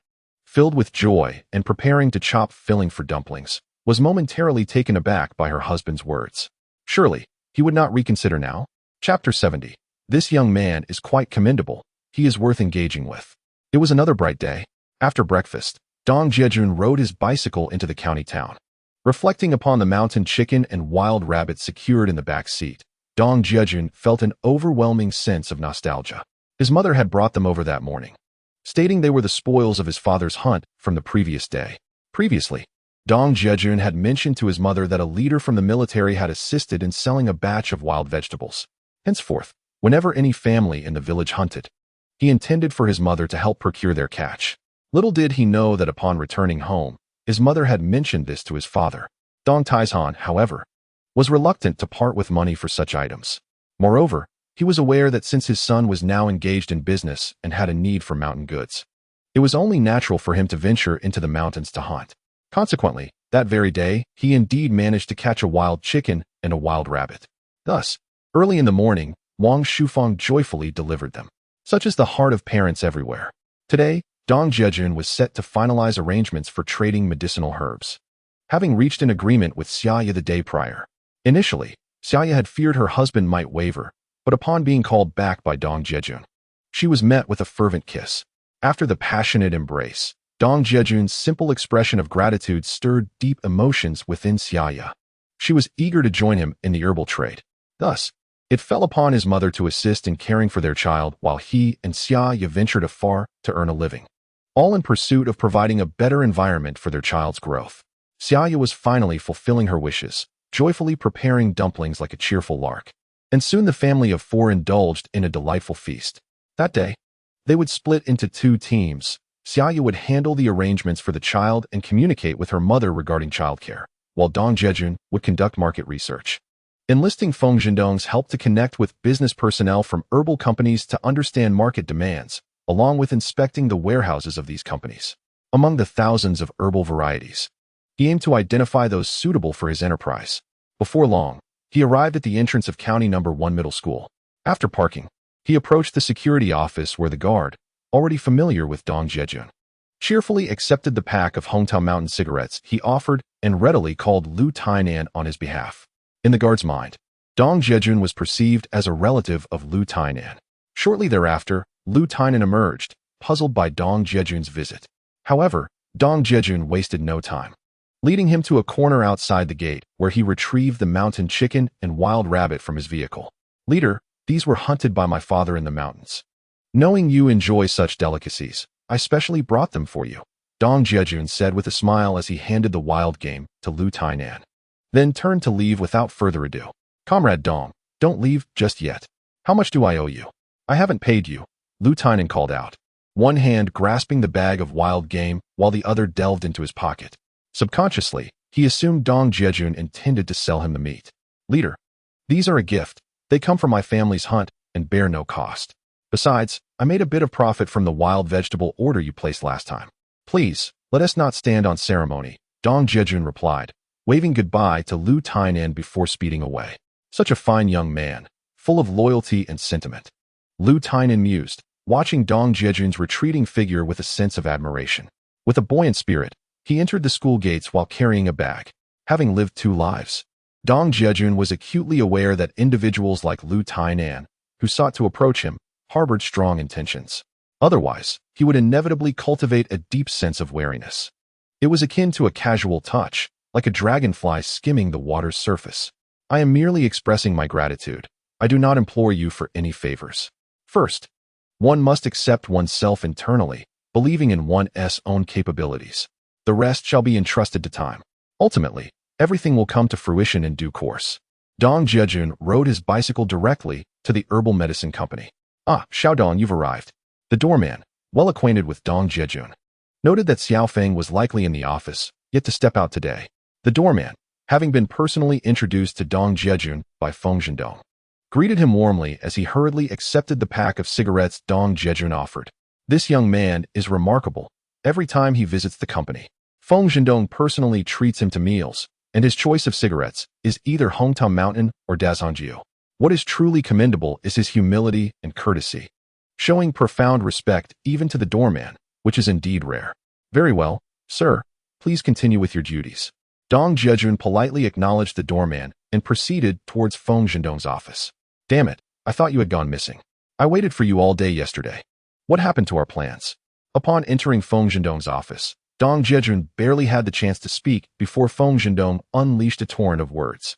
filled with joy and preparing to chop filling for dumplings, was momentarily taken aback by her husband's words. Surely, he would not reconsider now? Chapter 70. This young man is quite commendable. He is worth engaging with. It was another bright day. After breakfast, Dong Jiajun rode his bicycle into the county town. Reflecting upon the mountain chicken and wild rabbit secured in the back seat, Dong Jiajun felt an overwhelming sense of nostalgia. His mother had brought them over that morning, stating they were the spoils of his father's hunt from the previous day. Previously, Dong Jiajun had mentioned to his mother that a leader from the military had assisted in selling a batch of wild vegetables. Henceforth, whenever any family in the village hunted, he intended for his mother to help procure their catch. Little did he know that upon returning home, his mother had mentioned this to his father. Dong Taizhan, however, was reluctant to part with money for such items. Moreover, he was aware that since his son was now engaged in business and had a need for mountain goods, it was only natural for him to venture into the mountains to hunt. Consequently, that very day, he indeed managed to catch a wild chicken and a wild rabbit. Thus, early in the morning, Wang Shufang joyfully delivered them. Such is the heart of parents everywhere. Today, Dong Jiajun was set to finalize arrangements for trading medicinal herbs. Having reached an agreement with Xia Ya the day prior. Initially, Xia Ya had feared her husband might waver, but upon being called back by Dong Jiajun, she was met with a fervent kiss. After the passionate embrace, Dong Jiajun's simple expression of gratitude stirred deep emotions within Xia Ya. She was eager to join him in the herbal trade. Thus, it fell upon his mother to assist in caring for their child while he and Xia Ya ventured afar to earn a living, all in pursuit of providing a better environment for their child's growth. Xia Ya was finally fulfilling her wishes, joyfully preparing dumplings like a cheerful lark. And soon the family of four indulged in a delightful feast. That day, they would split into two teams. Xia Ya would handle the arrangements for the child and communicate with her mother regarding childcare, while Dong Jiajun would conduct market research. Enlisting Feng Zhendong's help to connect with business personnel from herbal companies to understand market demands, along with inspecting the warehouses of these companies. Among the thousands of herbal varieties, he aimed to identify those suitable for his enterprise. Before long, he arrived at the entrance of County No. 1 Middle School. After parking, he approached the security office where the guard, already familiar with Dong Jiajun, cheerfully accepted the pack of Hometown Mountain cigarettes he offered and readily called Lu Tainan on his behalf. In the guard's mind, Dong Jiajun was perceived as a relative of Lu Tainan. Shortly thereafter, Lu Tainan emerged, puzzled by Dong Jiajun's visit. However, Dong Jiajun wasted no time, leading him to a corner outside the gate where he retrieved the mountain chicken and wild rabbit from his vehicle. Leader, these were hunted by my father in the mountains. Knowing you enjoy such delicacies, I specially brought them for you, Dong Jiajun said with a smile as he handed the wild game to Lu Tainan. Then turned to leave without further ado. Comrade Dong, don't leave just yet. How much do I owe you? I haven't paid you, Lu Tainan called out, one hand grasping the bag of wild game while the other delved into his pocket. Subconsciously, he assumed Dong Jiajun intended to sell him the meat. Leader, these are a gift. They come from my family's hunt and bear no cost. Besides, I made a bit of profit from the wild vegetable order you placed last time. Please, let us not stand on ceremony, Dong Jiajun replied, waving goodbye to Lu Tainan before speeding away. Such a fine young man, full of loyalty and sentiment. Lu Tainan mused, watching Dong Jiajun's retreating figure with a sense of admiration. With a buoyant spirit, he entered the school gates while carrying a bag. Having lived two lives, Dong Jiajun was acutely aware that individuals like Lu Tainan, who sought to approach him, harbored strong intentions. Otherwise, he would inevitably cultivate a deep sense of wariness. It was akin to a casual touch, like a dragonfly skimming the water's surface. I am merely expressing my gratitude. I do not implore you for any favors. First, one must accept oneself internally, believing in one's own capabilities. The rest shall be entrusted to time. Ultimately, everything will come to fruition in due course. Dong Jiajun rode his bicycle directly to the herbal medicine company. Ah, Xiaodong, you've arrived. The doorman, well acquainted with Dong Jiajun, noted that Xiao Feng was likely in the office, yet to step out today. The doorman, having been personally introduced to Dong Jiajun by Feng Zhendong, greeted him warmly as he hurriedly accepted the pack of cigarettes Dong Jiajun offered. This young man is remarkable. Every time he visits the company, Feng Zhendong personally treats him to meals, and his choice of cigarettes is either Hometown Mountain or Dazhongjiu. What is truly commendable is his humility and courtesy, showing profound respect even to the doorman, which is indeed rare. Very well, sir. Please continue with your duties. Dong Jiajun politely acknowledged the doorman and proceeded towards Feng Zhendong's office. Damn it, I thought you had gone missing. I waited for you all day yesterday. What happened to our plans? Upon entering Feng Zhendong's office, Dong Jiajun barely had the chance to speak before Feng Zhendong unleashed a torrent of words.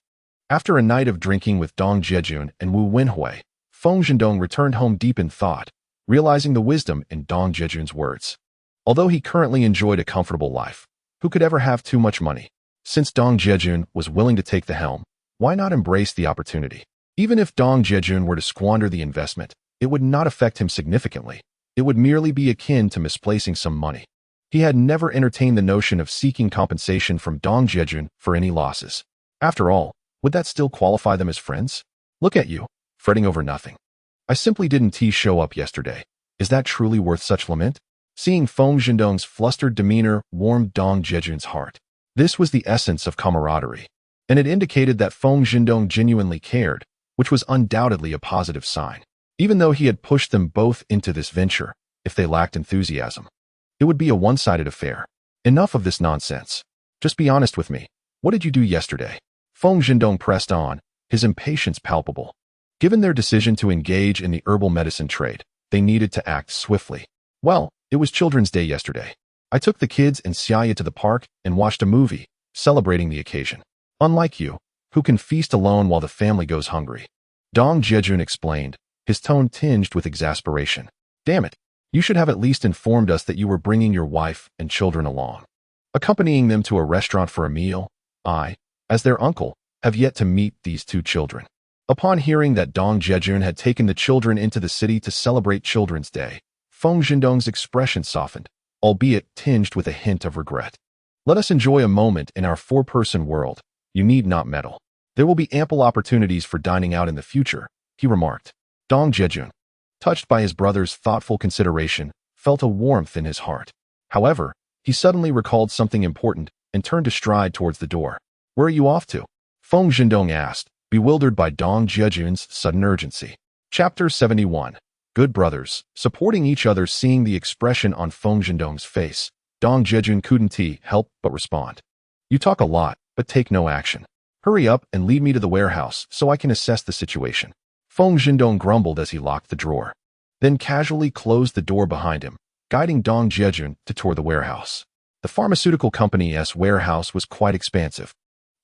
After a night of drinking with Dong Jiajun and Wu Wenhui, Feng Zhendong returned home deep in thought, realizing the wisdom in Dong Jiajun's words. Although he currently enjoyed a comfortable life, who could ever have too much money? Since Dong Jiajun was willing to take the helm, why not embrace the opportunity? Even if Dong Jiajun were to squander the investment, it would not affect him significantly. It would merely be akin to misplacing some money. He had never entertained the notion of seeking compensation from Dong Jiajun for any losses. After all, would that still qualify them as friends? Look at you, fretting over nothing. I simply didn't show up yesterday. Is that truly worth such lament? Seeing Feng Zhendong's flustered demeanor warmed Dong Jiajun's heart. This was the essence of camaraderie, and it indicated that Feng Zhendong genuinely cared, which was undoubtedly a positive sign. Even though he had pushed them both into this venture, if they lacked enthusiasm. It would be a one-sided affair. Enough of this nonsense. Just be honest with me. What did you do yesterday? Feng Zhendong pressed on, his impatience palpable. Given their decision to engage in the herbal medicine trade, they needed to act swiftly. Well, it was Children's Day yesterday. I took the kids and Xia Ya to the park and watched a movie, celebrating the occasion. Unlike you, who can feast alone while the family goes hungry. Dong Jiajun explained, his tone tinged with exasperation. Damn it, you should have at least informed us that you were bringing your wife and children along. Accompanying them to a restaurant for a meal, I, as their uncle, have yet to meet these two children. Upon hearing that Dong Jiajun had taken the children into the city to celebrate Children's Day, Feng Zhendong's expression softened, albeit tinged with a hint of regret. Let us enjoy a moment in our four-person world. You need not meddle. There will be ample opportunities for dining out in the future, he remarked. Dong Jiajun, touched by his brother's thoughtful consideration, felt a warmth in his heart. However, he suddenly recalled something important and turned to stride towards the door. Where are you off to? Feng Zhendong asked, bewildered by Dong Jiajun's sudden urgency. Chapter 71. Good brothers, supporting each other. Seeing the expression on Feng Zhendong's face, Dong Jiajun couldn't help but respond. You talk a lot, but take no action. Hurry up and lead me to the warehouse so I can assess the situation. Feng Zhendong grumbled as he locked the drawer, then casually closed the door behind him, guiding Dong Jiajun to toward the warehouse. The pharmaceutical company's warehouse was quite expansive,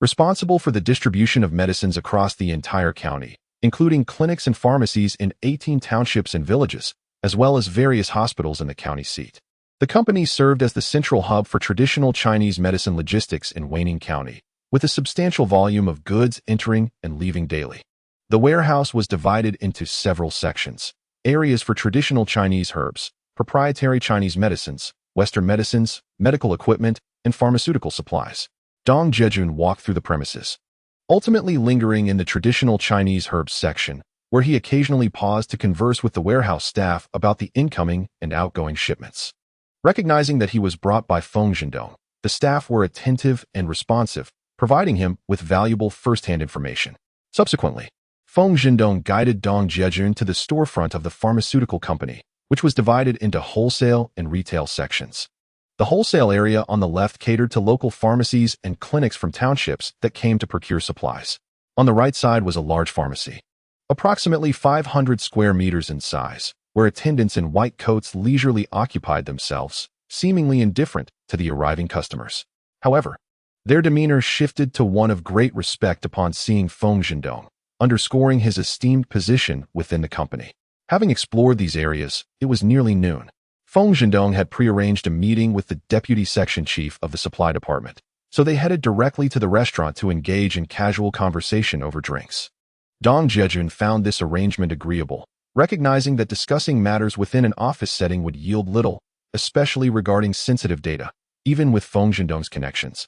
responsible for the distribution of medicines across the entire county, including clinics and pharmacies in 18 townships and villages, as well as various hospitals in the county seat. The company served as the central hub for traditional Chinese medicine logistics in Weining County, with a substantial volume of goods entering and leaving daily. The warehouse was divided into several sections: areas for traditional Chinese herbs, proprietary Chinese medicines, Western medicines, medical equipment, and pharmaceutical supplies. Dong Jiajun walked through the premises, ultimately lingering in the traditional Chinese herbs section, where he occasionally paused to converse with the warehouse staff about the incoming and outgoing shipments. Recognizing that he was brought by Feng Zhendong, the staff were attentive and responsive, providing him with valuable first-hand information. Subsequently, Feng Zhendong guided Dong Jiajun to the storefront of the pharmaceutical company, which was divided into wholesale and retail sections. The wholesale area on the left catered to local pharmacies and clinics from townships that came to procure supplies. On the right side was a large pharmacy, approximately 500 square meters in size, where attendants in white coats leisurely occupied themselves, seemingly indifferent to the arriving customers. However, their demeanor shifted to one of great respect upon seeing Feng Zhendong, underscoring his esteemed position within the company. Having explored these areas, it was nearly noon. Feng Zhendong had prearranged a meeting with the deputy section chief of the supply department, so they headed directly to the restaurant to engage in casual conversation over drinks. Dong Jiajun found this arrangement agreeable, recognizing that discussing matters within an office setting would yield little, especially regarding sensitive data, even with Feng Zhendong's connections.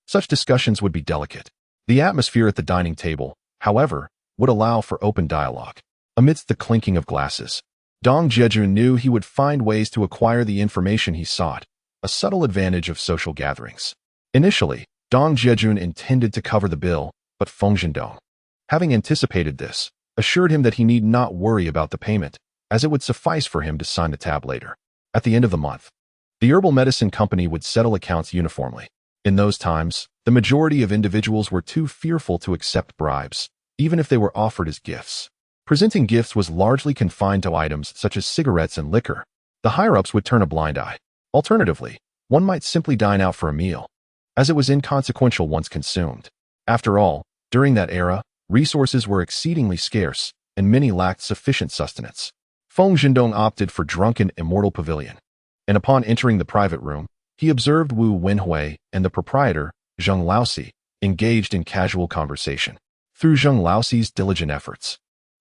Such discussions would be delicate. The atmosphere at the dining table, however, would allow for open dialogue. Amidst the clinking of glasses, Dong Jiajun knew he would find ways to acquire the information he sought, a subtle advantage of social gatherings. Initially, Dong Jiajun intended to cover the bill, but Feng Zhendong, having anticipated this, assured him that he need not worry about the payment, as it would suffice for him to sign the tab later. At the end of the month, the herbal medicine company would settle accounts uniformly. In those times, the majority of individuals were too fearful to accept bribes, even if they were offered as gifts. Presenting gifts was largely confined to items such as cigarettes and liquor. The higher-ups would turn a blind eye. Alternatively, one might simply dine out for a meal, as it was inconsequential once consumed. After all, during that era, resources were exceedingly scarce, and many lacked sufficient sustenance. Feng Zhendong opted for Drunken Immortal Pavilion, and upon entering the private room, he observed Wu Wenhui and the proprietor, Zheng Laosi, engaged in casual conversation. Through Zheng Laosi's diligent efforts,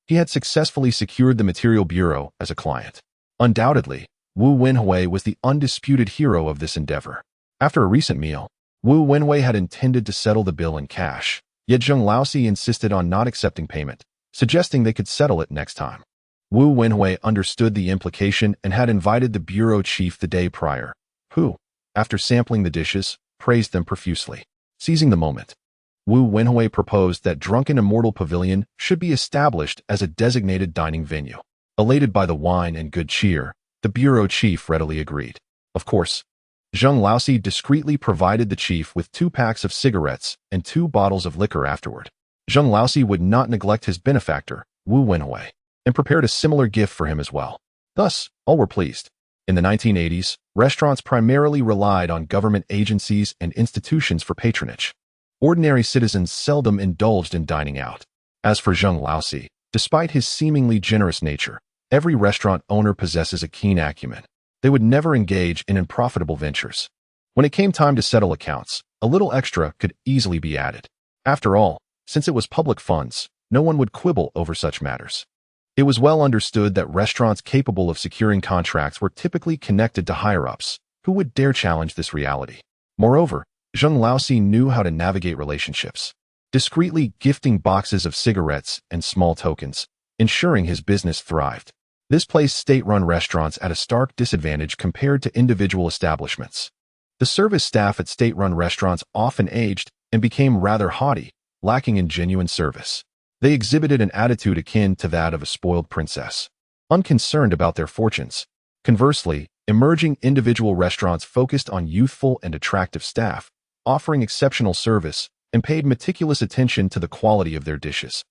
he had successfully secured the Material Bureau as a client. Undoubtedly, Wu Wenhui was the undisputed hero of this endeavor. After a recent meal, Wu Wenhui had intended to settle the bill in cash, yet Zheng Laosi insisted on not accepting payment, suggesting they could settle it next time. Wu Wenhui understood the implication and had invited the bureau chief the day prior, who, after sampling the dishes, praised them profusely. Seizing the moment, Wu Wenhui proposed that Drunken Immortal Pavilion should be established as a designated dining venue. Elated by the wine and good cheer, The bureau chief readily agreed. Of course, Zheng Laosi discreetly provided the chief with 2 packs of cigarettes and 2 bottles of liquor afterward. Zheng Laosi would not neglect his benefactor, Wu Wenhui, and prepared a similar gift for him as well. Thus, all were pleased. In the 1980s, restaurants primarily relied on government agencies and institutions for patronage. Ordinary citizens seldom indulged in dining out. As for Zheng Laosi, despite his seemingly generous nature, every restaurant owner possesses a keen acumen. They would never engage in unprofitable ventures. When it came time to settle accounts, a little extra could easily be added. After all, since it was public funds, no one would quibble over such matters. It was well understood that restaurants capable of securing contracts were typically connected to higher-ups, who would dare challenge this reality. Moreover, Zheng Laosi knew how to navigate relationships, discreetly gifting boxes of cigarettes and small tokens, ensuring his business thrived. This placed state-run restaurants at a stark disadvantage compared to individual establishments. The service staff at state-run restaurants often aged and became rather haughty, lacking in genuine service. They exhibited an attitude akin to that of a spoiled princess, unconcerned about their fortunes. Conversely, emerging individual restaurants focused on youthful and attractive staff, offering exceptional service, and paid meticulous attention to the quality of their dishes,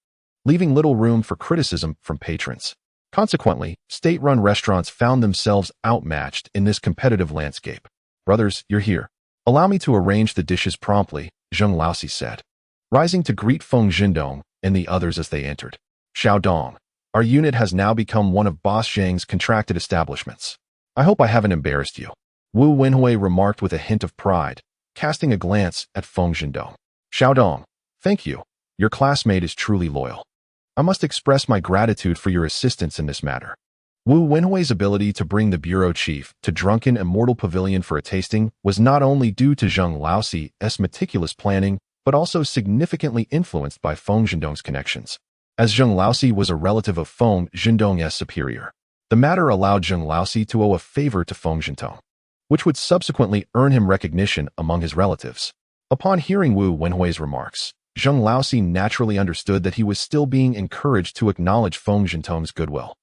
leaving little room for criticism from patrons. Consequently, state-run restaurants found themselves outmatched in this competitive landscape. "Brothers, you're here. Allow me to arrange the dishes promptly," Zheng Laosi said, rising to greet Feng Jindong and the others as they entered. "Xiao Dong, our unit has now become one of Boss Zhang's contracted establishments. I hope I haven't embarrassed you," Wu Wenhui remarked with a hint of pride, casting a glance at Feng Jindong. "Xiao Dong, thank you. Your classmate is truly loyal. I must express my gratitude for your assistance in this matter." Wu Wenhui's ability to bring the bureau chief to Drunken Immortal Pavilion for a tasting was not only due to Zheng Laosi's meticulous planning, but also significantly influenced by Feng Jindong's connections. As Zheng Laosi was a relative of Feng Jindong's superior, the matter allowed Zheng Laosi to owe a favor to Feng Jindong, which would subsequently earn him recognition among his relatives. Upon hearing Wu Wenhui's remarks, Zheng Laosi naturally understood that he was still being encouraged to acknowledge Feng Jindong's goodwill.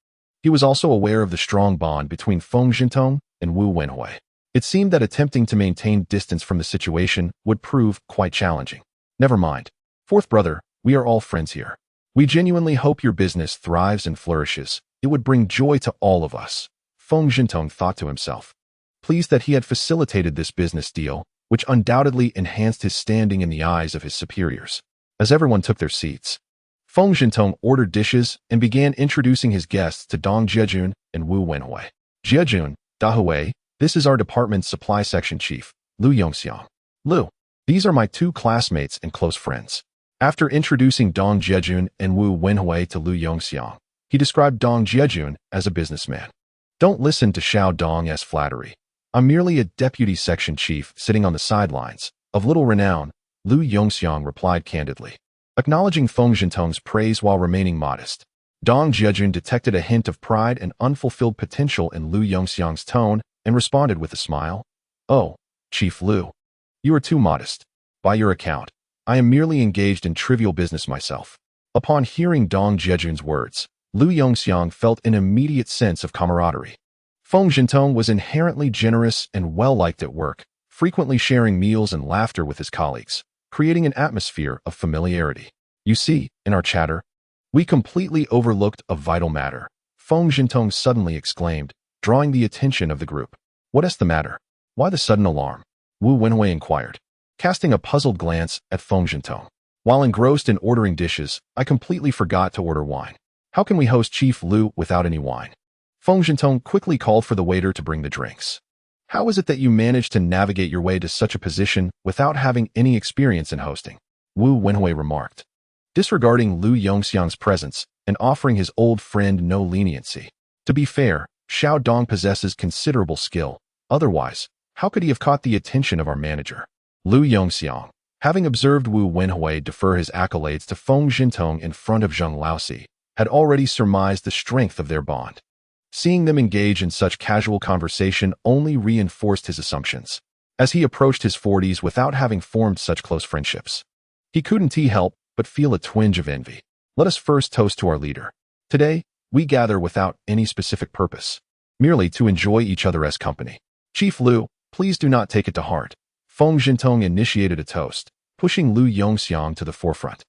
He was also aware of the strong bond between Feng Jindong and Wu Wenhui. It seemed that attempting to maintain distance from the situation would prove quite challenging. "Never mind. Fourth brother, we are all friends here. We genuinely hope your business thrives and flourishes. It would bring joy to all of us," Feng Jindong thought to himself, pleased that he had facilitated this business deal, which undoubtedly enhanced his standing in the eyes of his superiors. As everyone took their seats, Feng Jindong ordered dishes and began introducing his guests to Dong Jiajun and Wu Wenhui. "Jiajun, Dahui, this is our department's supply section chief, Lu Yongxiang. Lu, these are my 2 classmates and close friends." After introducing Dong Jiajun and Wu Wenhui to Lu Yongxiang, he described Dong Jiajun as a businessman. "Don't listen to Xiao Dong's flattery. I'm merely a deputy section chief sitting on the sidelines, of little renown," Lu Yongxiang replied candidly, acknowledging Feng Jindong's praise while remaining modest. Dong Jiajun detected a hint of pride and unfulfilled potential in Lu Yongxiang's tone and responded with a smile. "Oh, Chief Lu, you are too modest. By your account, I am merely engaged in trivial business myself." Upon hearing Dong Jiajun's words, Lu Yongxiang felt an immediate sense of camaraderie. Feng Jindong was inherently generous and well-liked at work, frequently sharing meals and laughter with his colleagues, creating an atmosphere of familiarity. "You see, in our chatter, we completely overlooked a vital matter," Feng Jindong suddenly exclaimed, drawing the attention of the group. "What is the matter? Why the sudden alarm?" Wu Wenhui inquired, casting a puzzled glance at Feng Jindong. "While engrossed in ordering dishes, I completely forgot to order wine. How can we host Chief Lu without any wine?" Feng Jindong quickly called for the waiter to bring the drinks. "How is it that you managed to navigate your way to such a position without having any experience in hosting?" Wu Wenhui remarked, disregarding Lu Yongxiang's presence and offering his old friend no leniency. To be fair, Xiao Dong possesses considerable skill. Otherwise, how could he have caught the attention of our manager? Lu Yongxiang, having observed Wu Wenhui defer his accolades to Feng Jindong in front of Zheng Laosi, had already surmised the strength of their bond. Seeing them engage in such casual conversation only reinforced his assumptions. As he approached his 40s without having formed such close friendships, he couldn't help but feel a twinge of envy. "Let us first toast to our leader. Today, we gather without any specific purpose, merely to enjoy each other as company. Chief Lu, please do not take it to heart. Feng Jintong initiated a toast, pushing Lu Yongxiang to the forefront,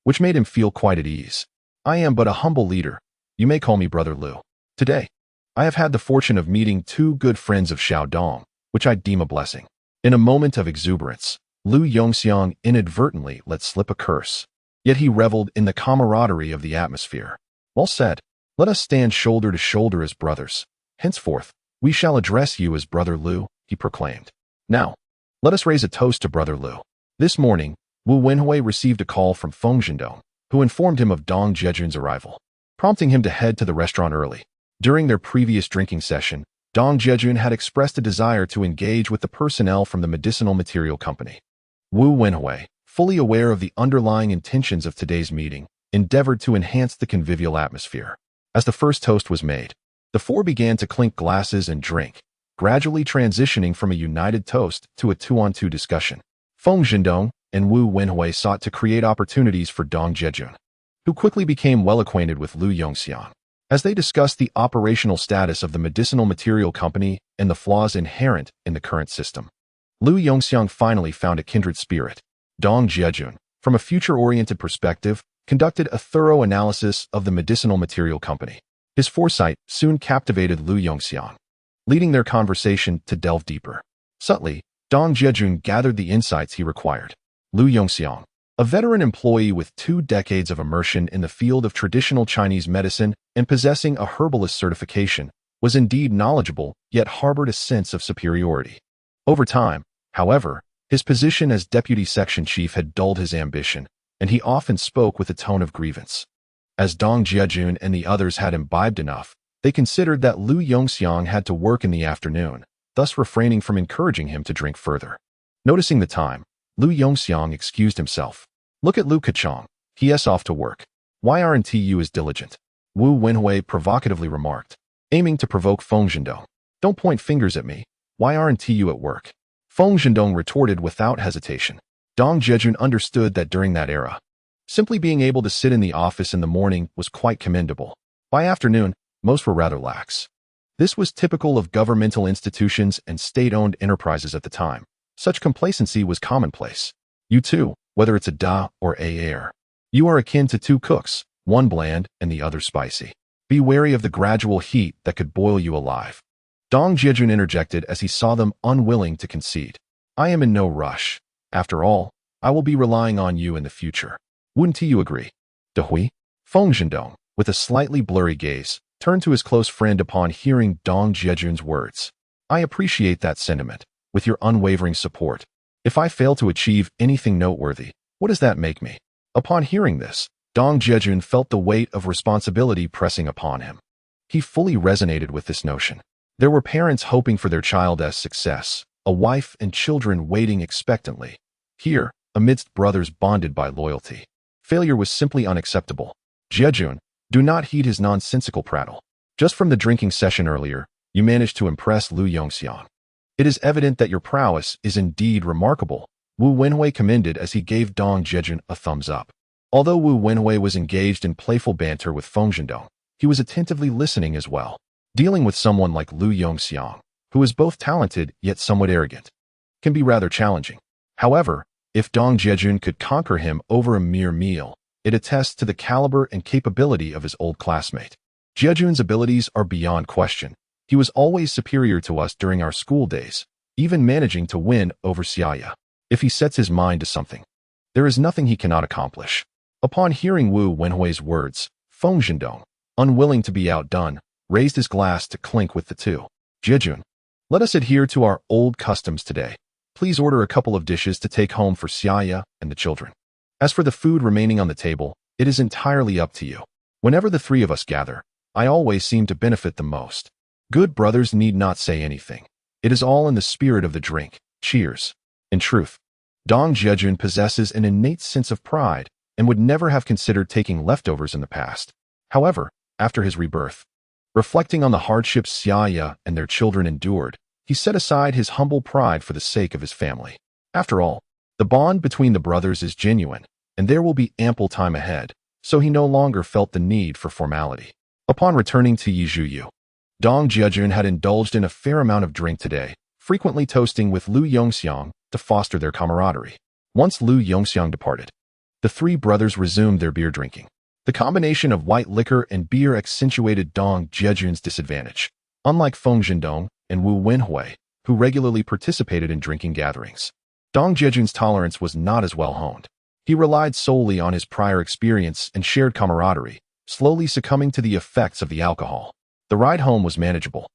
which made him feel quite at ease. I am but a humble leader. You may call me Brother Lu. Today, I have had the fortune of meeting two good friends of Xiaodong, which I deem a blessing. In a moment of exuberance, Lu Yongxiang inadvertently let slip a curse. Yet he reveled in the camaraderie of the atmosphere. Well said. Let us stand shoulder to shoulder as brothers. Henceforth, we shall address you as Brother Lu, he proclaimed. Now, let us raise a toast to Brother Lu. This morning, Wu Wenhui received a call from Feng Jindong, who informed him of Dong Jiajun's arrival, prompting him to head to the restaurant early. During their previous drinking session, Dong Jiajun had expressed a desire to engage with the personnel from the medicinal material company. Wu Wenhui, fully aware of the underlying intentions of today's meeting, endeavored to enhance the convivial atmosphere. As the first toast was made, the four began to clink glasses and drink, gradually transitioning from a united toast to a two-on-two discussion. Feng Jindong and Wu Wenhui sought to create opportunities for Dong Jiajun, who quickly became well acquainted with Lu Yongxiang. As they discussed the operational status of the medicinal material company and the flaws inherent in the current system, Lu Yongxiang finally found a kindred spirit. Dong Jiajun, from a future-oriented perspective, conducted a thorough analysis of the medicinal material company. His foresight soon captivated Lu Yongxiang, leading their conversation to delve deeper. Subtly, Dong Jiajun gathered the insights he required. Lu Yongxiang, a veteran employee with 2 decades of immersion in the field of traditional Chinese medicine and possessing a herbalist certification, was indeed knowledgeable, yet harbored a sense of superiority. Over time, however, his position as deputy section chief had dulled his ambition, and he often spoke with a tone of grievance. As Dong Jiajun and the others had imbibed enough, they considered that Lu Yongxiang had to work in the afternoon, thus refraining from encouraging him to drink further. Noticing the time, Lu Yongxiang excused himself. Look at Lu Keqiang, he is off to work. Why aren't you as diligent? Wu Wenhui provocatively remarked, aiming to provoke Feng Jindong. Don't point fingers at me. Why aren't you at work? Feng Jindong retorted without hesitation. Dong Jiajun understood that during that era, simply being able to sit in the office in the morning was quite commendable. By afternoon, most were rather lax. This was typical of governmental institutions and state-owned enterprises at the time. Such complacency was commonplace. You too, whether it's a da or a air. You are akin to 2 cooks, one bland and the other spicy. Be wary of the gradual heat that could boil you alive. Dong Jiajun interjected as he saw them unwilling to concede. I am in no rush. After all, I will be relying on you in the future. Wouldn't you agree? Dehui? Feng Jindong, with a slightly blurry gaze, turned to his close friend upon hearing Dong Jiajun's words. I appreciate that sentiment, with your unwavering support. If I fail to achieve anything noteworthy, what does that make me? Upon hearing this, Dong Jiajun felt the weight of responsibility pressing upon him. He fully resonated with this notion. There were parents hoping for their child's success, a wife and children waiting expectantly. Here, amidst brothers bonded by loyalty, failure was simply unacceptable. Jiajun, do not heed his nonsensical prattle. Just from the drinking session earlier, you managed to impress Lu Yongxiang. It is evident that your prowess is indeed remarkable, Wu Wenhui commended as he gave Dong Jiajun a thumbs up. Although Wu Wenhui was engaged in playful banter with Feng Jindong, he was attentively listening as well. Dealing with someone like Lu Yongxiang, who is both talented yet somewhat arrogant, can be rather challenging. However, if Dong Jiajun could conquer him over a mere meal, it attests to the caliber and capability of his old classmate. Jiajun's abilities are beyond question. He was always superior to us during our school days, even managing to win over Xia Ya. If he sets his mind to something, there is nothing he cannot accomplish. Upon hearing Wu Wenhui's words, Feng Jindong, unwilling to be outdone, raised his glass to clink with the two. Jiajun, let us adhere to our old customs today. Please order a couple of dishes to take home for Xia Ya and the children. As for the food remaining on the table, it is entirely up to you. Whenever the 3 of us gather, I always seem to benefit the most. Good brothers need not say anything. It is all in the spirit of the drink. Cheers. In truth, Dong Jiajun possesses an innate sense of pride and would never have considered taking leftovers in the past. However, after his rebirth, reflecting on the hardships Xia Ya and their children endured, he set aside his humble pride for the sake of his family. After all, the bond between the brothers is genuine, and there will be ample time ahead, so he no longer felt the need for formality. Upon returning to Yizhuyu, Dong Jiajun had indulged in a fair amount of drink today, frequently toasting with Lu Yongxiang to foster their camaraderie. Once Lu Yongxiang departed, the three brothers resumed their beer drinking. The combination of white liquor and beer accentuated Dong Jiajun's disadvantage, unlike Feng Zhendong and Wu Wenhui, who regularly participated in drinking gatherings. Dong Jiajun's tolerance was not as well honed. He relied solely on his prior experience and shared camaraderie, slowly succumbing to the effects of the alcohol. The ride home was manageable.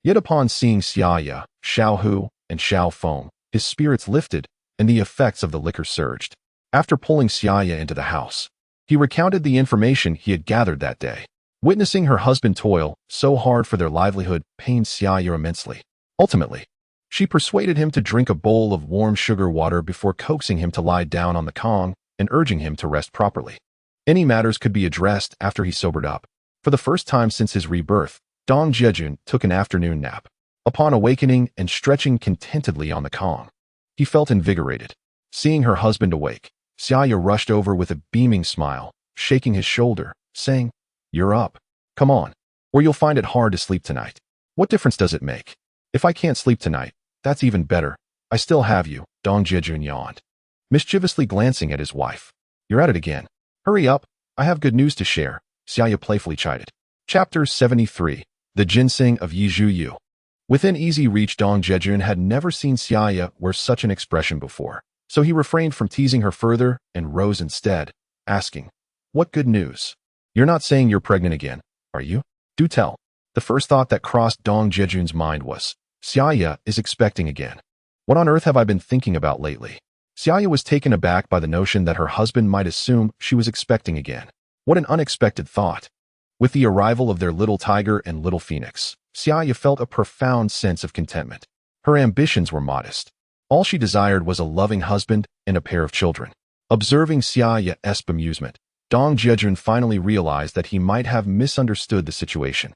Yet upon seeing Xia Ya, Xiao Hu, and Xiao Feng, his spirits lifted, and the effects of the liquor surged. After pulling Xia Ya into the house, he recounted the information he had gathered that day. Witnessing her husband toil so hard for their livelihood pained Xia Ya immensely. Ultimately, she persuaded him to drink a bowl of warm sugar water before coaxing him to lie down on the Kong and urging him to rest properly. Any matters could be addressed after he sobered up. For the first time since his rebirth, Dong Jiajun took an afternoon nap. Upon awakening and stretching contentedly on the Kong, he felt invigorated. Seeing her husband awake, Xia Ya rushed over with a beaming smile, shaking his shoulder, saying, "You're up. Come on, or you'll find it hard to sleep tonight." "What difference does it make? If I can't sleep tonight, that's even better. I still have you," Dong Jiajun yawned, mischievously glancing at his wife. "You're at it again. Hurry up, I have good news to share," Xia Ya playfully chided. Chapter 73. The Ginseng of Yizhu. Within easy reach, Dong Jiajun had never seen Xia Ya wear such an expression before, so he refrained from teasing her further and rose instead, asking, "What good news? You're not saying you're pregnant again, are you? Do tell." The first thought that crossed Dong Jiajun's mind was, Xia Ya is expecting again. What on earth have I been thinking about lately? Xia Ya was taken aback by the notion that her husband might assume she was expecting again. What an unexpected thought. With the arrival of their little tiger and little phoenix, Xia Ya felt a profound sense of contentment. Her ambitions were modest. All she desired was a loving husband and a pair of children. Observing Xia Ya's bemusement, Dong Jiajun finally realized that he might have misunderstood the situation.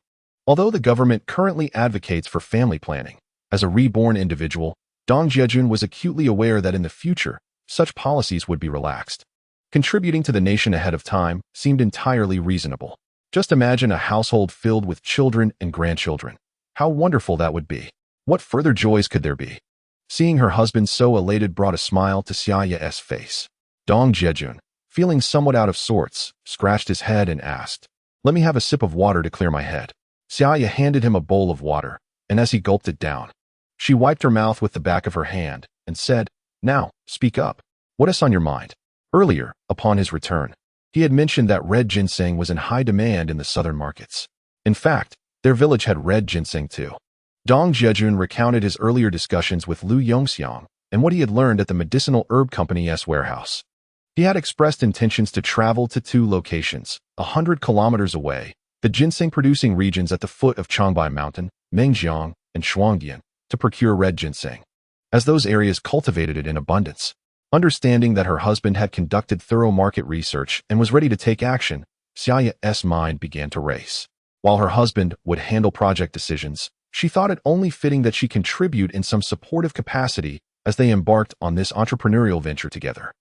Although the government currently advocates for family planning, as a reborn individual, Dong Jiajun was acutely aware that in the future, such policies would be relaxed. Contributing to the nation ahead of time seemed entirely reasonable. Just imagine a household filled with children and grandchildren. How wonderful that would be. What further joys could there be? Seeing her husband so elated brought a smile to Xia Ya's face. Dong Jiajun, feeling somewhat out of sorts, scratched his head and asked, "Let me have a sip of water to clear my head." Xia Ya handed him a bowl of water, and as he gulped it down, she wiped her mouth with the back of her hand and said, "Now, speak up. What is on your mind?" Earlier, upon his return, he had mentioned that red ginseng was in high demand in the southern markets. In fact, their village had red ginseng too. Dong Jiajun recounted his earlier discussions with Lu Yongxiang and what he had learned at the Medicinal Herb Company's warehouse. He had expressed intentions to travel to two locations, 100 kilometers away, the ginseng-producing regions at the foot of Changbai Mountain, Mengjiang, and Shuangdian, to procure red ginseng, as those areas cultivated it in abundance. Understanding that her husband had conducted thorough market research and was ready to take action, Xia Ya's mind began to race. While her husband would handle project decisions, she thought it only fitting that she contribute in some supportive capacity as they embarked on this entrepreneurial venture together.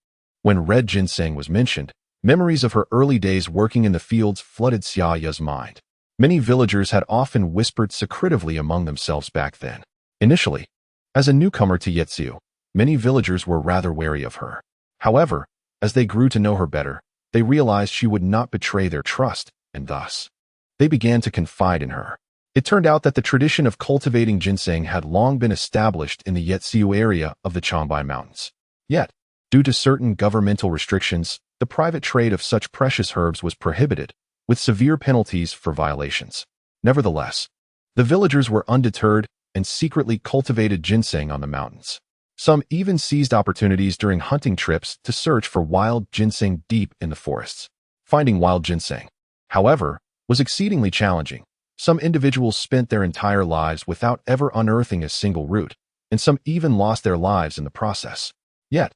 When red ginseng was mentioned, memories of her early days working in the fields flooded Xia Ya's mind. Many villagers had often whispered secretively among themselves back then. Initially, as a newcomer to Yetsu, many villagers were rather wary of her. However, as they grew to know her better, they realized she would not betray their trust, and thus, they began to confide in her. It turned out that the tradition of cultivating ginseng had long been established in the Yetsu area of the Changbai Mountains. Yet, due to certain governmental restrictions, the private trade of such precious herbs was prohibited, with severe penalties for violations. Nevertheless, the villagers were undeterred and secretly cultivated ginseng on the mountains. Some even seized opportunities during hunting trips to search for wild ginseng deep in the forests. Finding wild ginseng, however, was exceedingly challenging. Some individuals spent their entire lives without ever unearthing a single root, and some even lost their lives in the process. Yet,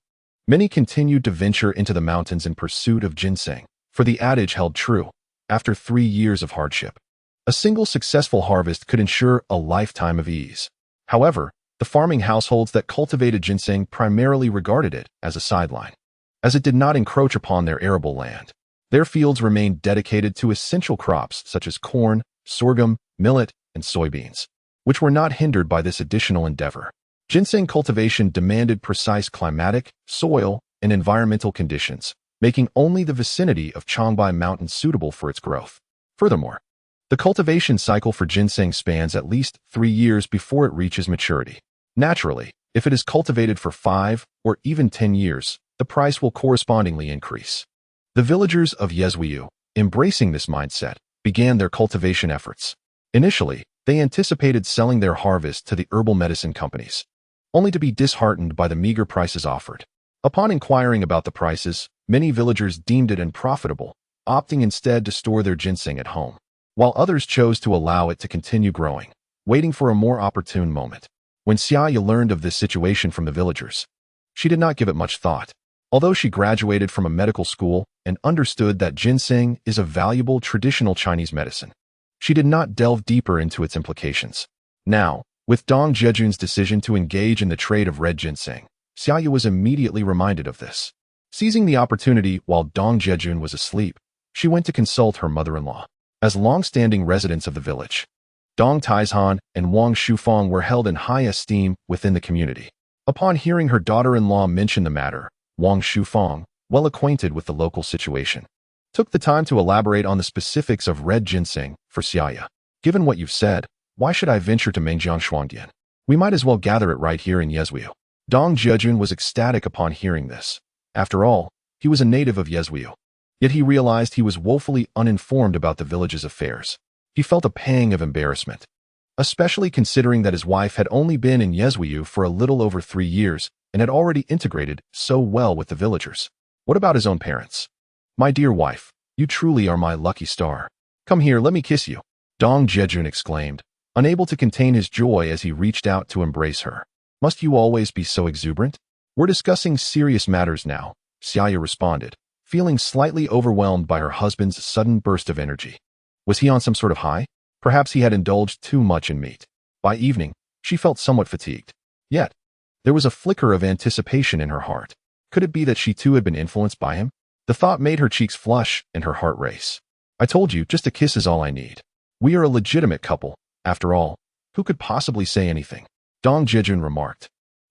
many continued to venture into the mountains in pursuit of ginseng, for the adage held true. After 3 years of hardship, a single successful harvest could ensure a lifetime of ease. However, the farming households that cultivated ginseng primarily regarded it as a sideline, as it did not encroach upon their arable land. Their fields remained dedicated to essential crops such as corn, sorghum, millet, and soybeans, which were not hindered by this additional endeavor. Ginseng cultivation demanded precise climatic, soil, and environmental conditions, making only the vicinity of Changbai Mountain suitable for its growth. Furthermore, the cultivation cycle for ginseng spans at least 3 years before it reaches maturity. Naturally, if it is cultivated for 5 or even 10 years, the price will correspondingly increase. The villagers of Yezhuiu, embracing this mindset, began their cultivation efforts. Initially, they anticipated selling their harvest to the herbal medicine companies, only to be disheartened by the meager prices offered. Upon inquiring about the prices, many villagers deemed it unprofitable, opting instead to store their ginseng at home, while others chose to allow it to continue growing, waiting for a more opportune moment. When Xia Ya learned of this situation from the villagers, she did not give it much thought. Although she graduated from a medical school and understood that ginseng is a valuable traditional Chinese medicine, she did not delve deeper into its implications. Now, with Dong Jiajun's decision to engage in the trade of red ginseng, Xia Ya was immediately reminded of this. Seizing the opportunity while Dong Jiajun was asleep, she went to consult her mother-in-law. As long-standing residents of the village, Dong Taizhan and Wang Shufang were held in high esteem within the community. Upon hearing her daughter-in-law mention the matter, Wang Shufang, well acquainted with the local situation, took the time to elaborate on the specifics of red ginseng for Xia Ya. Given what you've said, why should I venture to Mengjiang Shuangdian? We might as well gather it right here in Yezhuiu. Dong Jiajun was ecstatic upon hearing this. After all, he was a native of Yezhuiu. Yet he realized he was woefully uninformed about the village's affairs. He felt a pang of embarrassment, especially considering that his wife had only been in Yezhuiu for a little over 3 years and had already integrated so well with the villagers. What about his own parents? My dear wife, you truly are my lucky star. Come here, let me kiss you, Dong Jiajun exclaimed, unable to contain his joy as he reached out to embrace her. Must you always be so exuberant? We're discussing serious matters now, Xia Ya responded, feeling slightly overwhelmed by her husband's sudden burst of energy. Was he on some sort of high? Perhaps he had indulged too much in meat. By evening, she felt somewhat fatigued. Yet, there was a flicker of anticipation in her heart. Could it be that she too had been influenced by him? The thought made her cheeks flush and her heart race. I told you, just a kiss is all I need. We are a legitimate couple, after all. Who could possibly say anything? Dong Jiajun remarked,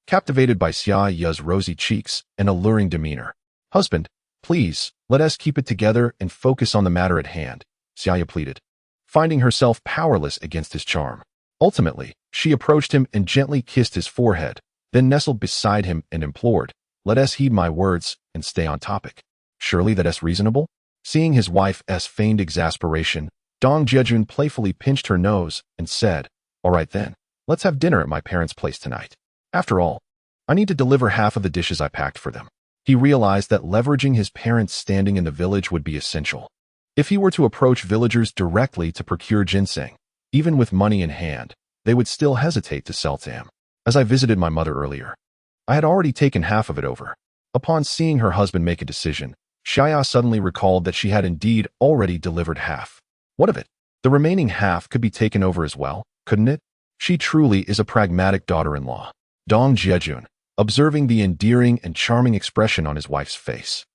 captivated by Xia Ya's rosy cheeks and alluring demeanor. Husband, please, let us keep it together and focus on the matter at hand, Xia Ya pleaded, finding herself powerless against his charm. Ultimately, she approached him and gently kissed his forehead, then nestled beside him and implored, let us heed my words and stay on topic. Surely that is reasonable? Seeing his wife's feigned exasperation, Dong Jiajun playfully pinched her nose and said, all right then, let's have dinner at my parents' place tonight. After all, I need to deliver half of the dishes I packed for them. He realized that leveraging his parents' standing in the village would be essential. If he were to approach villagers directly to procure ginseng, even with money in hand, they would still hesitate to sell to him. As I visited my mother earlier, I had already taken half of it over. Upon seeing her husband make a decision, Xia Ya suddenly recalled that she had indeed already delivered half. What of it? The remaining half could be taken over as well, couldn't it? She truly is a pragmatic daughter-in-law. Dong Jiajun, observing the endearing and charming expression on his wife's face,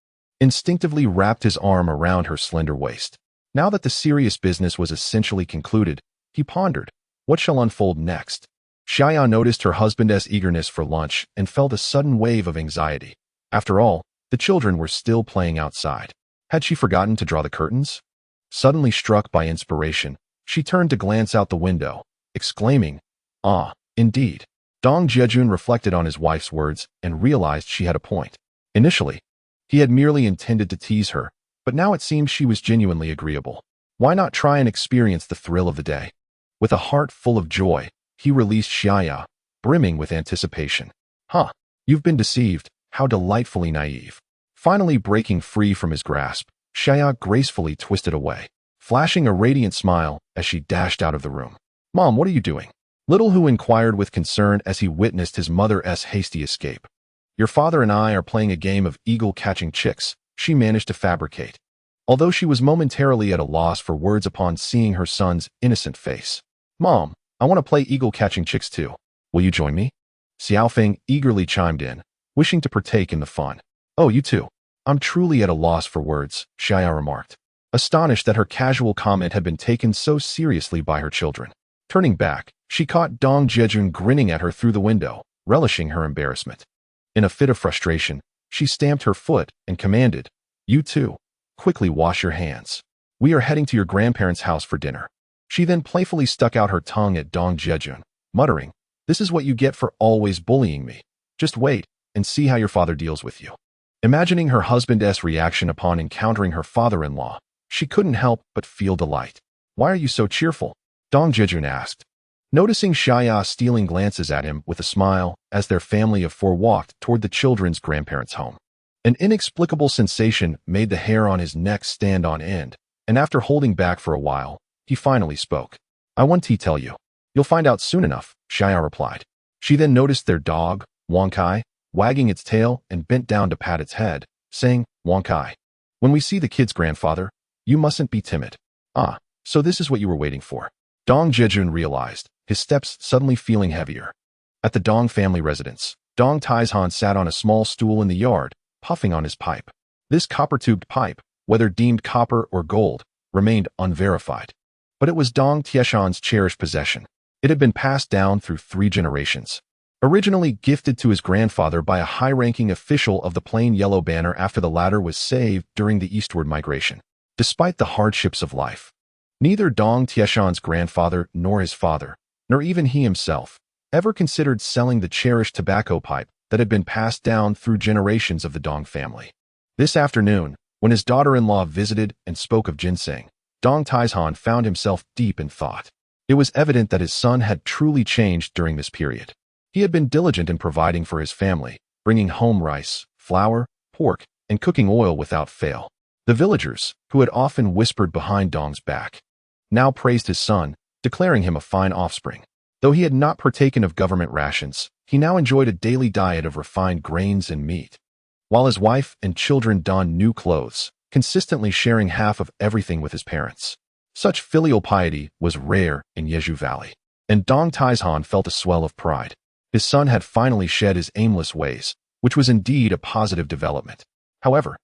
instinctively wrapped his arm around her slender waist. Now that the serious business was essentially concluded, he pondered, what shall unfold next? Xia Ya noticed her husband's eagerness for lunch and felt a sudden wave of anxiety. After all, the children were still playing outside. Had she forgotten to draw the curtains? Suddenly struck by inspiration, she turned to glance out the window, exclaiming, ah, indeed. Dong Jiajun reflected on his wife's words and realized she had a point. Initially, he had merely intended to tease her, but now it seemed she was genuinely agreeable. Why not try and experience the thrill of the day? With a heart full of joy, he released Xia Ya, brimming with anticipation. Huh, you've been deceived, how delightfully naive. Finally breaking free from his grasp, Xia Ya gracefully twisted away, flashing a radiant smile as she dashed out of the room. Mom, what are you doing? Little Hu inquired with concern as he witnessed his mother's hasty escape. Your father and I are playing a game of eagle-catching chicks, she managed to fabricate, although she was momentarily at a loss for words upon seeing her son's innocent face. Mom, I want to play eagle-catching chicks too. Will you join me? Xiaofeng eagerly chimed in, wishing to partake in the fun. Oh, you too. I'm truly at a loss for words, Xia Ya remarked, astonished that her casual comment had been taken so seriously by her children. Turning back, she caught Dong Jiajun grinning at her through the window, relishing her embarrassment. In a fit of frustration, she stamped her foot and commanded, "You too. Quickly wash your hands. We are heading to your grandparents' house for dinner." She then playfully stuck out her tongue at Dong Jiajun, muttering, "This is what you get for always bullying me. Just wait and see how your father deals with you." Imagining her husband's reaction upon encountering her father-in-law, she couldn't help but feel delight. "Why are you so cheerful?" Dong Jiajun asked, noticing Xia Ya stealing glances at him with a smile as their family of four walked toward the children's grandparents' home. An inexplicable sensation made the hair on his neck stand on end, and after holding back for a while, he finally spoke. "I want to tell you. You'll find out soon enough," Xia Ya replied. She then noticed their dog, Wang Kai, wagging its tail and bent down to pat its head, saying, "Wang Kai, when we see the kid's grandfather, you mustn't be timid." "Ah, so this is what you were waiting for." Dong Jiajun realized, his steps suddenly feeling heavier. At the Dong family residence, Dong Taizhan sat on a small stool in the yard, puffing on his pipe. This copper-tubed pipe, whether deemed copper or gold, remained unverified. But it was Dong Tieshan's cherished possession. It had been passed down through 3 generations. Originally gifted to his grandfather by a high-ranking official of the plain yellow banner after the latter was saved during the eastward migration. Despite the hardships of life, neither Dong Tieshan's grandfather nor his father, nor even he himself, ever considered selling the cherished tobacco pipe that had been passed down through generations of the Dong family. This afternoon, when his daughter-in-law visited and spoke of ginseng, Dong Taizhan found himself deep in thought. It was evident that his son had truly changed during this period. He had been diligent in providing for his family, bringing home rice, flour, pork, and cooking oil without fail. The villagers, who had often whispered behind Dong's back, now praised his son, declaring him a fine offspring. Though he had not partaken of government rations, he now enjoyed a daily diet of refined grains and meat. While his wife and children donned new clothes, consistently sharing half of everything with his parents. Such filial piety was rare in Jeju Valley, and Dong Taizhan felt a swell of pride. His son had finally shed his aimless ways, which was indeed a positive development. However,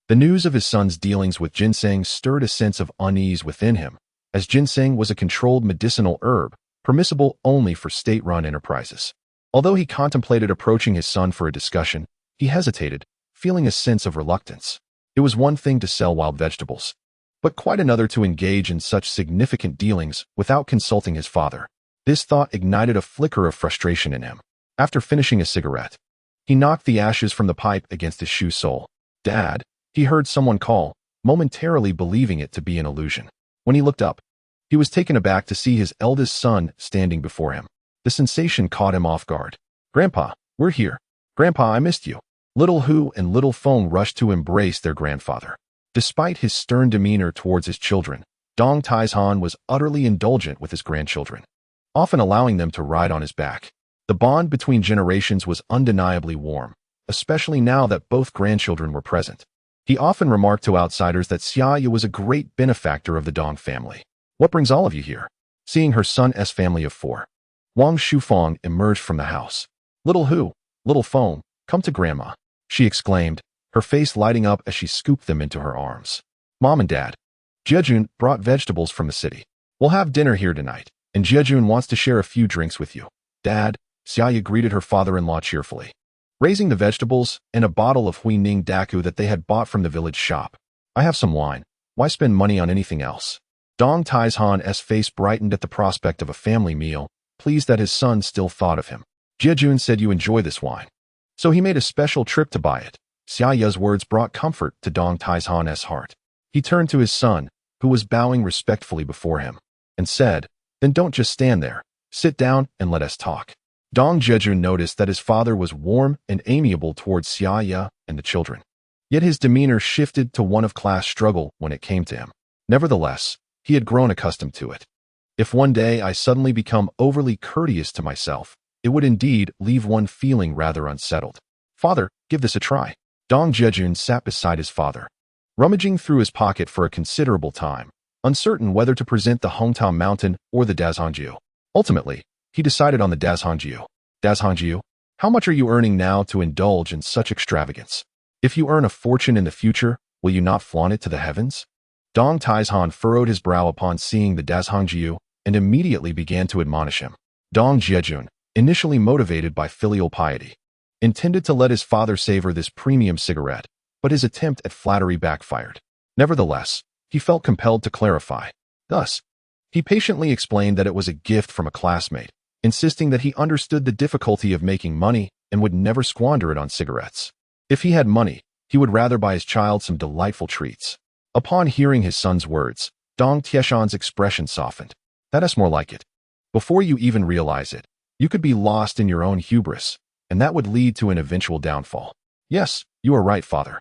the news of his son's dealings with ginseng stirred a sense of unease within him, as ginseng was a controlled medicinal herb, permissible only for state-run enterprises. Although he contemplated approaching his son for a discussion, he hesitated, feeling a sense of reluctance. It was one thing to sell wild vegetables, but quite another to engage in such significant dealings without consulting his father. This thought ignited a flicker of frustration in him. After finishing a cigarette, he knocked the ashes from the pipe against his shoe sole. "Dad," he heard someone call, momentarily believing it to be an illusion. When he looked up, he was taken aback to see his eldest son standing before him. The sensation caught him off guard. "Grandpa, we're here. Grandpa, I missed you." Little Hu and Little Feng rushed to embrace their grandfather. Despite his stern demeanor towards his children, Dong Taizhan was utterly indulgent with his grandchildren, often allowing them to ride on his back. The bond between generations was undeniably warm, especially now that both grandchildren were present. He often remarked to outsiders that Xia Ya was a great benefactor of the Dong family. "What brings all of you here?" Seeing her son's family of 4, Wang Shufang emerged from the house. "Little Hu, Little Feng, come to Grandma," she exclaimed, her face lighting up as she scooped them into her arms. "Mom and Dad, Jiajun brought vegetables from the city. We'll have dinner here tonight, and Jiajun wants to share a few drinks with you." "Dad," Xia Ya greeted her father-in-law cheerfully, raising the vegetables and a bottle of Huining Daku that they had bought from the village shop. "I have some wine. Why spend money on anything else?" Dong Taizhan's face brightened at the prospect of a family meal, pleased that his son still thought of him. "Jiajun said you enjoy this wine, so he made a special trip to buy it." Xia Ya's words brought comfort to Dong Taizhan's heart. He turned to his son, who was bowing respectfully before him, and said, "Then don't just stand there. Sit down and let us talk." Dong Jiajun noticed that his father was warm and amiable towards Xia Ya and the children. Yet his demeanor shifted to one of class struggle when it came to him. Nevertheless, he had grown accustomed to it. "If one day I suddenly become overly courteous to myself, it would indeed leave one feeling rather unsettled. Father, give this a try." Dong Jiajun sat beside his father, rummaging through his pocket for a considerable time, uncertain whether to present the Hongtao Mountain or the Dazhongjiu. Ultimately, he decided on the Dazhongjiu. "Dazhongjiu, how much are you earning now to indulge in such extravagance? If you earn a fortune in the future, will you not flaunt it to the heavens?" Dong Taizhan furrowed his brow upon seeing the Dazhongjiu, and immediately began to admonish him. Dong Jiajun, initially motivated by filial piety, intended to let his father savor this premium cigarette, but his attempt at flattery backfired. Nevertheless, he felt compelled to clarify. Thus, he patiently explained that it was a gift from a classmate, insisting that he understood the difficulty of making money and would never squander it on cigarettes. If he had money, he would rather buy his child some delightful treats. Upon hearing his son's words, Dong Tieshan's expression softened. That's more like it. Before you even realize it, you could be lost in your own hubris, and that would lead to an eventual downfall. Yes, you are right, father.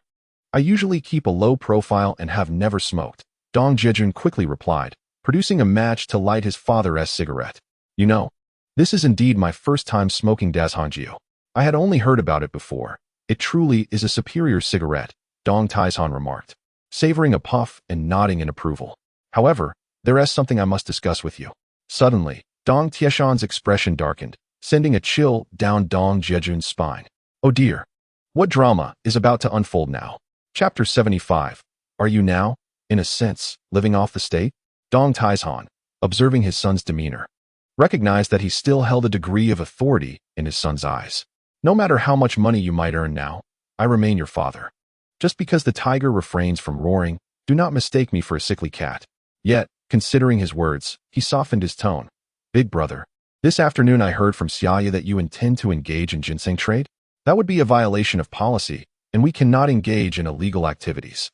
I usually keep a low profile and have never smoked, Dong Jiajun quickly replied, producing a match to light his father's cigarette. You know, this is indeed my first time smoking Dazhongjiu. I had only heard about it before. It truly is a superior cigarette, Dong Taizhan remarked, savoring a puff and nodding in approval. However, there is something I must discuss with you. Suddenly, Dong Tieshan's expression darkened, sending a chill down Dong Jiajun's spine. Oh dear. What drama is about to unfold now? Chapter 75. Are you now, in a sense, living off the state? Dong Taizhan, observing his son's demeanor, recognized that he still held a degree of authority in his son's eyes. No matter how much money you might earn now, I remain your father. Just because the tiger refrains from roaring, do not mistake me for a sickly cat. Yet, considering his words, he softened his tone. Big brother, this afternoon I heard from Xia Ya that you intend to engage in ginseng trade? That would be a violation of policy, and we cannot engage in illegal activities.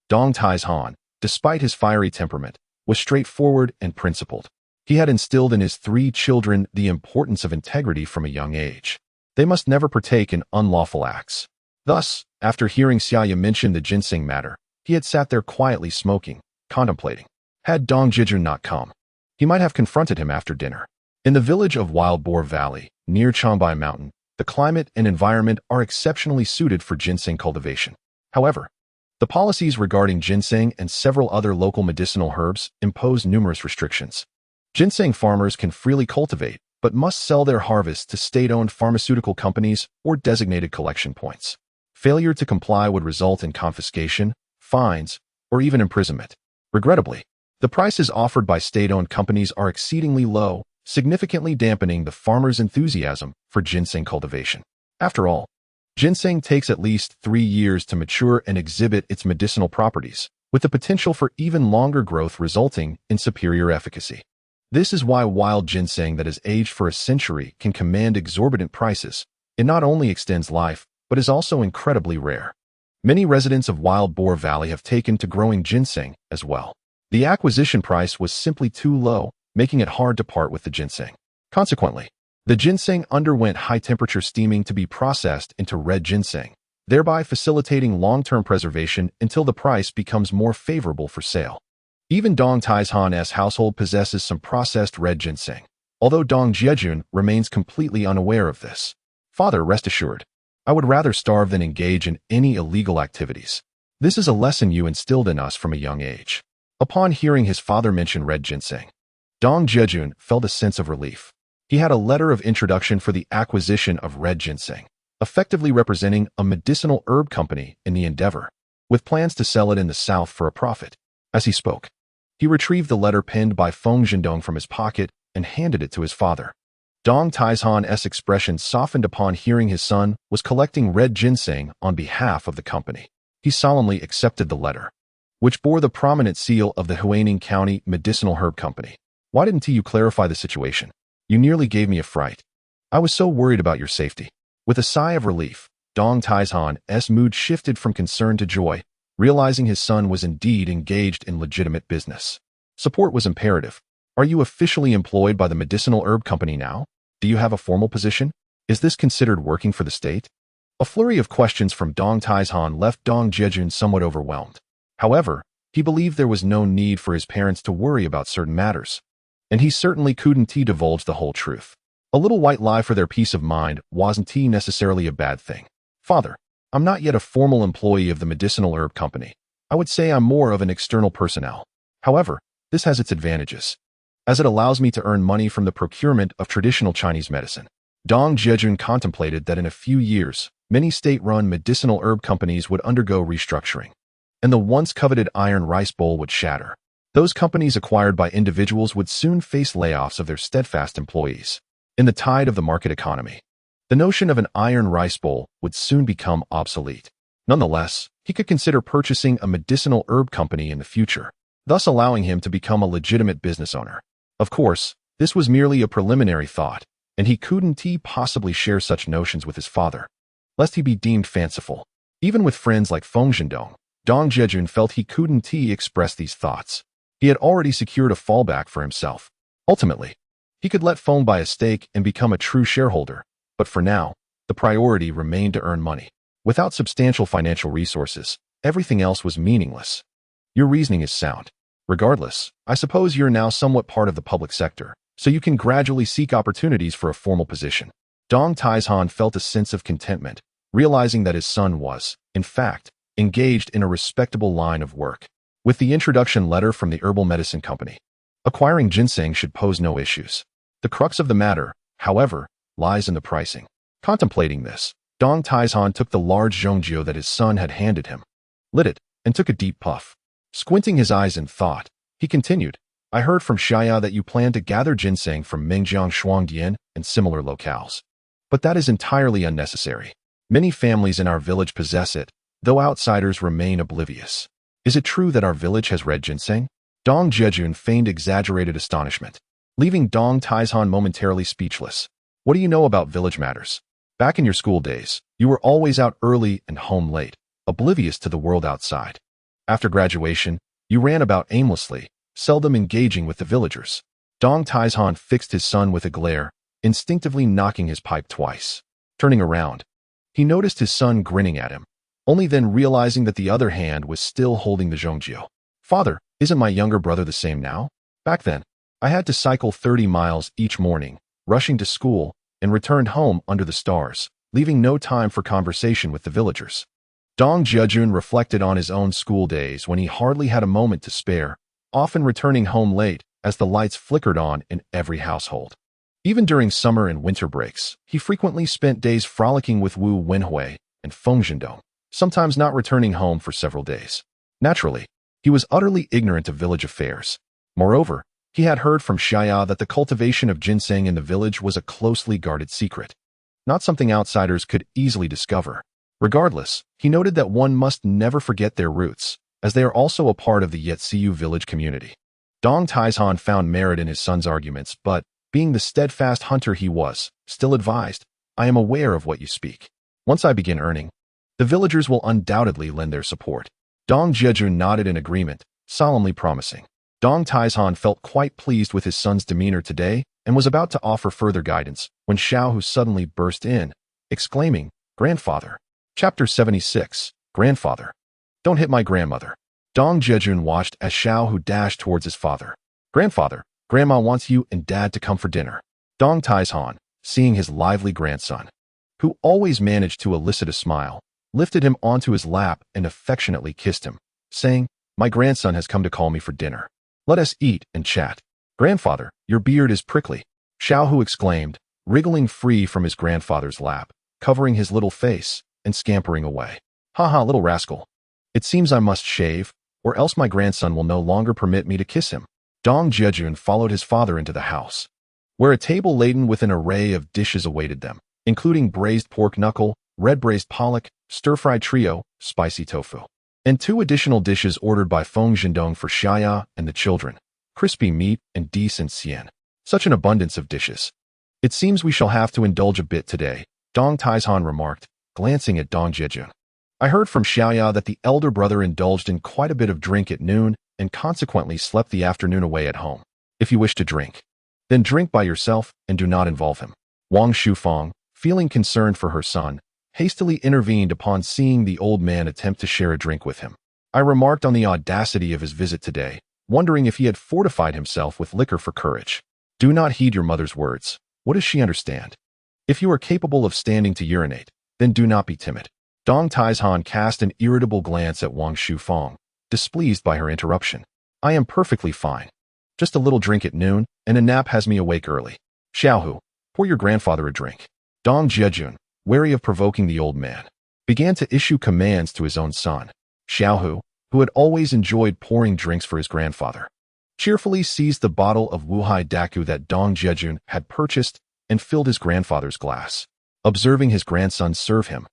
Dong Taizhan, despite his fiery temperament, was straightforward and principled. He had instilled in his 3 children the importance of integrity from a young age. They must never partake in unlawful acts. Thus, after hearing Xia Ya mention the ginseng matter, he had sat there quietly smoking, contemplating. Had Dong Jiajun not come, he might have confronted him after dinner. In the village of Wild Boar Valley, near Changbai Mountain, the climate and environment are exceptionally suited for ginseng cultivation. However, the policies regarding ginseng and several other local medicinal herbs impose numerous restrictions. Ginseng farmers can freely cultivate, but must sell their harvest to state-owned pharmaceutical companies or designated collection points. Failure to comply would result in confiscation, fines, or even imprisonment. Regrettably, the prices offered by state-owned companies are exceedingly low, significantly dampening the farmers' enthusiasm for ginseng cultivation. After all, ginseng takes at least 3 years to mature and exhibit its medicinal properties, with the potential for even longer growth resulting in superior efficacy. This is why wild ginseng that has aged for a century can command exorbitant prices. It not only extends life, but is also incredibly rare. Many residents of Wild Boar Valley have taken to growing ginseng as well. The acquisition price was simply too low, making it hard to part with the ginseng. Consequently, the ginseng underwent high-temperature steaming to be processed into red ginseng, thereby facilitating long-term preservation until the price becomes more favorable for sale. Even Dong Taizhan's household possesses some processed red ginseng, although Dong Jiajun remains completely unaware of this. Father, rest assured, I would rather starve than engage in any illegal activities. This is a lesson you instilled in us from a young age. Upon hearing his father mention red ginseng, Dong Jiajun felt a sense of relief. He had a letter of introduction for the acquisition of red ginseng, effectively representing a medicinal herb company in the endeavor, with plans to sell it in the south for a profit. As he spoke, he retrieved the letter penned by Feng Zhendong from his pocket and handed it to his father. Dong Taizhan's expression softened upon hearing his son was collecting red ginseng on behalf of the company. He solemnly accepted the letter, which bore the prominent seal of the Huaining County Medicinal Herb Company. Why didn't you clarify the situation? You nearly gave me a fright. I was so worried about your safety. With a sigh of relief, Dong Taizhan's mood shifted from concern to joy, realizing his son was indeed engaged in legitimate business. Support was imperative. Are you officially employed by the Medicinal Herb Company now? Do you have a formal position? Is this considered working for the state? A flurry of questions from Dong Taizhan left Dong Jiajun somewhat overwhelmed. However, he believed there was no need for his parents to worry about certain matters, and he certainly couldn't divulge the whole truth. A little white lie for their peace of mind wasn't necessarily a bad thing. Father, I'm not yet a formal employee of the Medicinal Herb Company. I would say I'm more of an external personnel. However, this has its advantages, as it allows me to earn money from the procurement of traditional Chinese medicine. Dong Jiajun contemplated that in a few years, many state-run medicinal herb companies would undergo restructuring, and the once coveted iron rice bowl would shatter. Those companies acquired by individuals would soon face layoffs of their steadfast employees. In the tide of the market economy, the notion of an iron rice bowl would soon become obsolete. Nonetheless, he could consider purchasing a medicinal herb company in the future, thus allowing him to become a legitimate business owner. Of course, this was merely a preliminary thought, and he couldn't possibly share such notions with his father, lest he be deemed fanciful. Even with friends like Feng Zhendong, Dong Jiajun felt he couldn't express these thoughts. He had already secured a fallback for himself. Ultimately, he could let Feng buy a stake and become a true shareholder, but for now, the priority remained to earn money. Without substantial financial resources, everything else was meaningless. Your reasoning is sound. Regardless, I suppose you're now somewhat part of the public sector, so you can gradually seek opportunities for a formal position. Dong Taizhan felt a sense of contentment, realizing that his son was, in fact, engaged in a respectable line of work. With the introduction letter from the herbal medicine company, acquiring ginseng should pose no issues. The crux of the matter, however, lies in the pricing. Contemplating this, Dong Taizhan took the large zhongjio that his son had handed him, lit it, and took a deep puff. Squinting his eyes in thought, he continued, I heard from Xia Ya that you plan to gather ginseng from Mengjiang Shuangdian and similar locales. But that is entirely unnecessary. Many families in our village possess it, though outsiders remain oblivious. Is it true that our village has red ginseng? Dong Jiajun feigned exaggerated astonishment, leaving Dong Taizhan momentarily speechless. What do you know about village matters? Back in your school days, you were always out early and home late, oblivious to the world outside. After graduation, you ran about aimlessly, seldom engaging with the villagers. Dong Taizhan fixed his son with a glare, instinctively knocking his pipe twice. Turning around, he noticed his son grinning at him, only then realizing that the other hand was still holding the zhongjio. Father, isn't my younger brother the same now? Back then, I had to cycle 30 miles each morning, rushing to school, and returned home under the stars, leaving no time for conversation with the villagers. Dong Jiajun reflected on his own school days when he hardly had a moment to spare, often returning home late as the lights flickered on in every household. Even during summer and winter breaks, he frequently spent days frolicking with Wu Wenhui and Feng Zhendong, sometimes not returning home for several days. Naturally, he was utterly ignorant of village affairs. Moreover, he had heard from Xia Ya that the cultivation of ginseng in the village was a closely guarded secret, not something outsiders could easily discover. Regardless, he noted that one must never forget their roots, as they are also a part of the Yetsiu village community. Dong Taizhan found merit in his son's arguments, but, being the steadfast hunter he was, still advised, I am aware of what you speak. Once I begin earning, the villagers will undoubtedly lend their support. Dong Jiajun nodded in agreement, solemnly promising. Dong Taizhan felt quite pleased with his son's demeanor today and was about to offer further guidance when Xiaohu suddenly burst in, exclaiming, Grandfather. Chapter 76, Grandfather. Don't hit my grandmother. Dong Jiajun watched as Xiaohu dashed towards his father. Grandfather, Grandma wants you and Dad to come for dinner. Dong Taizhan, seeing his lively grandson, who always managed to elicit a smile, lifted him onto his lap and affectionately kissed him, saying, My grandson has come to call me for dinner. Let us eat and chat. Grandfather, your beard is prickly. Xiaohu exclaimed, wriggling free from his grandfather's lap, covering his little face, and scampering away. Ha, little rascal. It seems I must shave, or else my grandson will no longer permit me to kiss him. Dong Jiajun followed his father into the house, where a table laden with an array of dishes awaited them, including braised pork knuckle, red braised pollock, stir-fried trio, spicy tofu, and 2 additional dishes ordered by Feng Zhendong for Xia Ya and the children, crispy meat and decent xian. Such an abundance of dishes. It seems we shall have to indulge a bit today, Dong Taizhan remarked, glancing at Dong Jiajun. I heard from Xia Ya that the elder brother indulged in quite a bit of drink at noon and consequently slept the afternoon away at home. If you wish to drink, then drink by yourself and do not involve him. Wang Shufang, feeling concerned for her son, hastily intervened upon seeing the old man attempt to share a drink with him. I remarked on the audacity of his visit today, wondering if he had fortified himself with liquor for courage. Do not heed your mother's words. What does she understand? If you are capable of standing to urinate, then do not be timid. Dong Taizhan cast an irritable glance at Wang Shufang, displeased by her interruption. I am perfectly fine. Just a little drink at noon, and a nap has me awake early. Xiaohu, pour your grandfather a drink. Dong Jiajun, wary of provoking the old man, began to issue commands to his own son. Xiaohu, who had always enjoyed pouring drinks for his grandfather, cheerfully seized the bottle of Wuhai Daku that Dong Jiajun had purchased and filled his grandfather's glass. Observing his grandson serve him,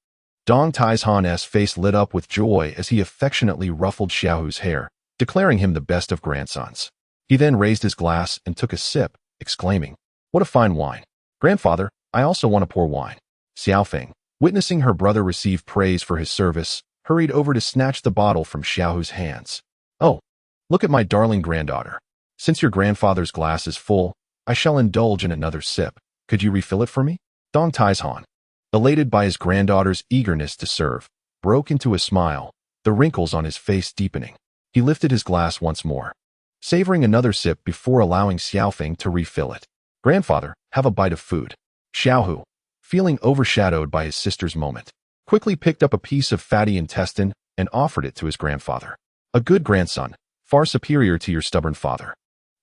Dong Taizhan's face lit up with joy as he affectionately ruffled Xiaohu's hair, declaring him the best of grandsons. He then raised his glass and took a sip, exclaiming, "What a fine wine! Grandfather, I also want to pour wine." Xiaofeng, witnessing her brother receive praise for his service, hurried over to snatch the bottle from Xiaohu's hands. "Oh, look at my darling granddaughter. Since your grandfather's glass is full, I shall indulge in another sip. Could you refill it for me?" Dong Taizhan, elated by his granddaughter's eagerness to serve, broke into a smile, the wrinkles on his face deepening. He lifted his glass once more, savoring another sip before allowing Xiaofeng to refill it. "Grandfather, have a bite of food." Xiaohu, feeling overshadowed by his sister's moment, quickly picked up a piece of fatty intestine and offered it to his grandfather. "A good grandson, far superior to your stubborn father."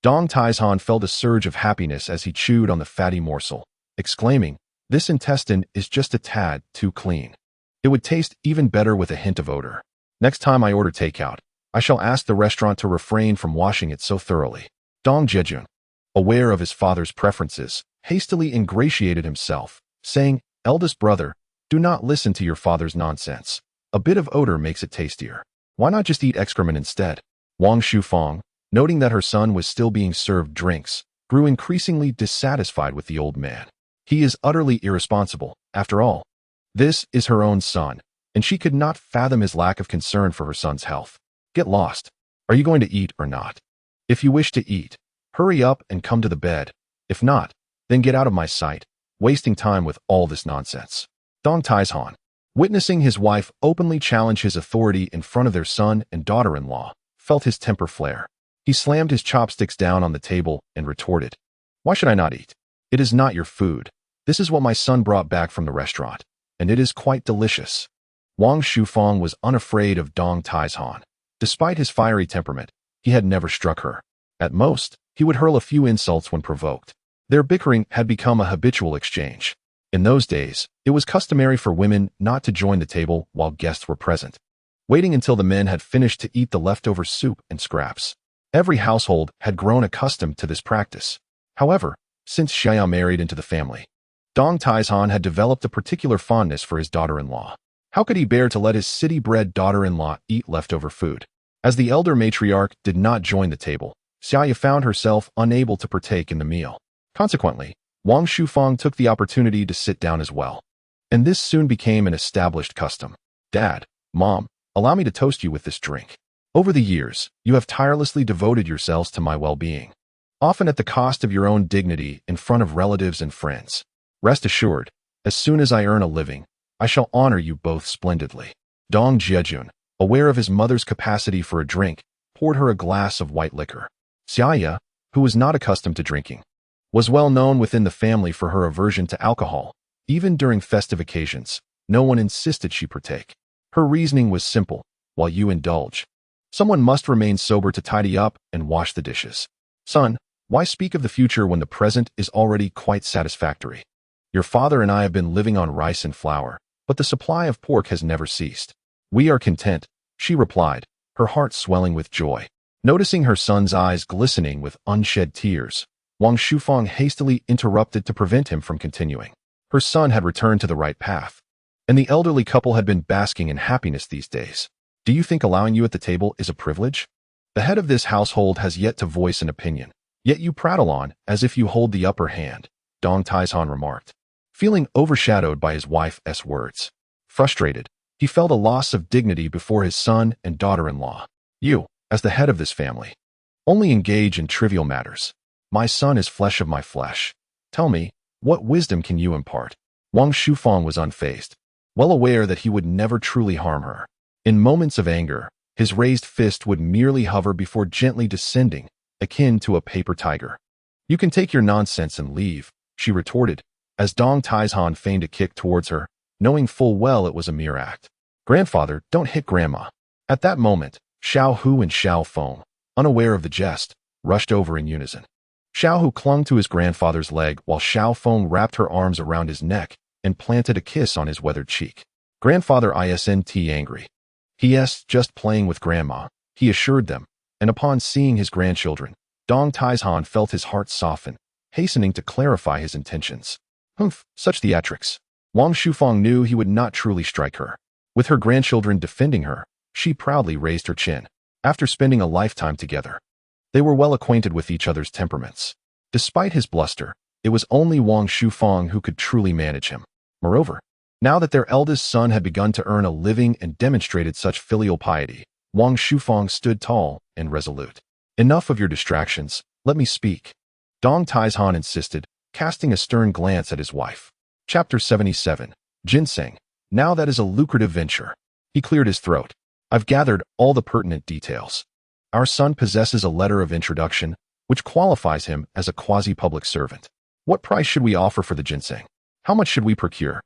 Dong Taizhan felt a surge of happiness as he chewed on the fatty morsel, exclaiming, "This intestine is just a tad too clean. It would taste even better with a hint of odor. Next time I order takeout, I shall ask the restaurant to refrain from washing it so thoroughly." Dong Jiajun, aware of his father's preferences, hastily ingratiated himself, saying, "Eldest brother, do not listen to your father's nonsense. A bit of odor makes it tastier. Why not just eat excrement instead?" Wang Shufang, noting that her son was still being served drinks, grew increasingly dissatisfied with the old man. He is utterly irresponsible, after all. This is her own son, and she could not fathom his lack of concern for her son's health. "Get lost. Are you going to eat or not? If you wish to eat, hurry up and come to the bed. If not, then get out of my sight, wasting time with all this nonsense." Dong Taizhan, witnessing his wife openly challenge his authority in front of their son and daughter-in-law, felt his temper flare. He slammed his chopsticks down on the table and retorted, "Why should I not eat? It is not your food. This is what my son brought back from the restaurant, and it is quite delicious." Wang Shufang was unafraid of Dong Taizhan. Despite his fiery temperament, he had never struck her. At most, he would hurl a few insults when provoked. Their bickering had become a habitual exchange. In those days, it was customary for women not to join the table while guests were present, waiting until the men had finished to eat the leftover soup and scraps. Every household had grown accustomed to this practice. However, since Xia Ya married into the family, Dong Taizhan had developed a particular fondness for his daughter-in-law. How could he bear to let his city-bred daughter-in-law eat leftover food? As the elder matriarch did not join the table, Xia Ya found herself unable to partake in the meal. Consequently, Wang Shufang took the opportunity to sit down as well. And this soon became an established custom. "Dad, Mom, allow me to toast you with this drink. Over the years, you have tirelessly devoted yourselves to my well-being, often at the cost of your own dignity in front of relatives and friends. Rest assured, as soon as I earn a living, I shall honor you both splendidly." Dong Jiajun, aware of his mother's capacity for a drink, poured her a glass of white liquor. Xia Ya, who was not accustomed to drinking, was well known within the family for her aversion to alcohol. Even during festive occasions, no one insisted she partake. Her reasoning was simple: while you indulge, someone must remain sober to tidy up and wash the dishes. "Son, why speak of the future when the present is already quite satisfactory? Your father and I have been living on rice and flour, but the supply of pork has never ceased. We are content," she replied, her heart swelling with joy. Noticing her son's eyes glistening with unshed tears, Wang Shufang hastily interrupted to prevent him from continuing. Her son had returned to the right path, and the elderly couple had been basking in happiness these days. "Do you think allowing you at the table is a privilege? The head of this household has yet to voice an opinion, yet you prattle on as if you hold the upper hand," Dong Taizhan remarked, feeling overshadowed by his wife's words. Frustrated, he felt a loss of dignity before his son and daughter-in-law. "You, as the head of this family, only engage in trivial matters. My son is flesh of my flesh. Tell me, what wisdom can you impart?" Wang Shufang was unfazed, well aware that he would never truly harm her. In moments of anger, his raised fist would merely hover before gently descending, akin to a paper tiger. "You can take your nonsense and leave," she retorted, as Dong Taizhan feigned a kick towards her, knowing full well it was a mere act. "Grandfather, don't hit Grandma." At that moment, Xiao Hu and Xiao Feng, unaware of the jest, rushed over in unison. Xiao Hu clung to his grandfather's leg while Xiao Feng wrapped her arms around his neck and planted a kiss on his weathered cheek. "Grandfather isn't angry. He's just playing with Grandma," he assured them, and upon seeing his grandchildren, Dong Taizhan felt his heart soften, hastening to clarify his intentions. Humph, such theatrics. Wang Shufang knew he would not truly strike her. With her grandchildren defending her, she proudly raised her chin. After spending a lifetime together, they were well acquainted with each other's temperaments. Despite his bluster, it was only Wang Shufang who could truly manage him. Moreover, now that their eldest son had begun to earn a living and demonstrated such filial piety, Wang Shufang stood tall and resolute. Enough of your distractions, let me speak. Dong Taizhan insisted, casting a stern glance at his wife. Chapter 77. Ginseng. Now that is a lucrative venture. He cleared his throat. I've gathered all the pertinent details. Our son possesses a letter of introduction, which qualifies him as a quasi-public servant. What price should we offer for the ginseng? How much should we procure?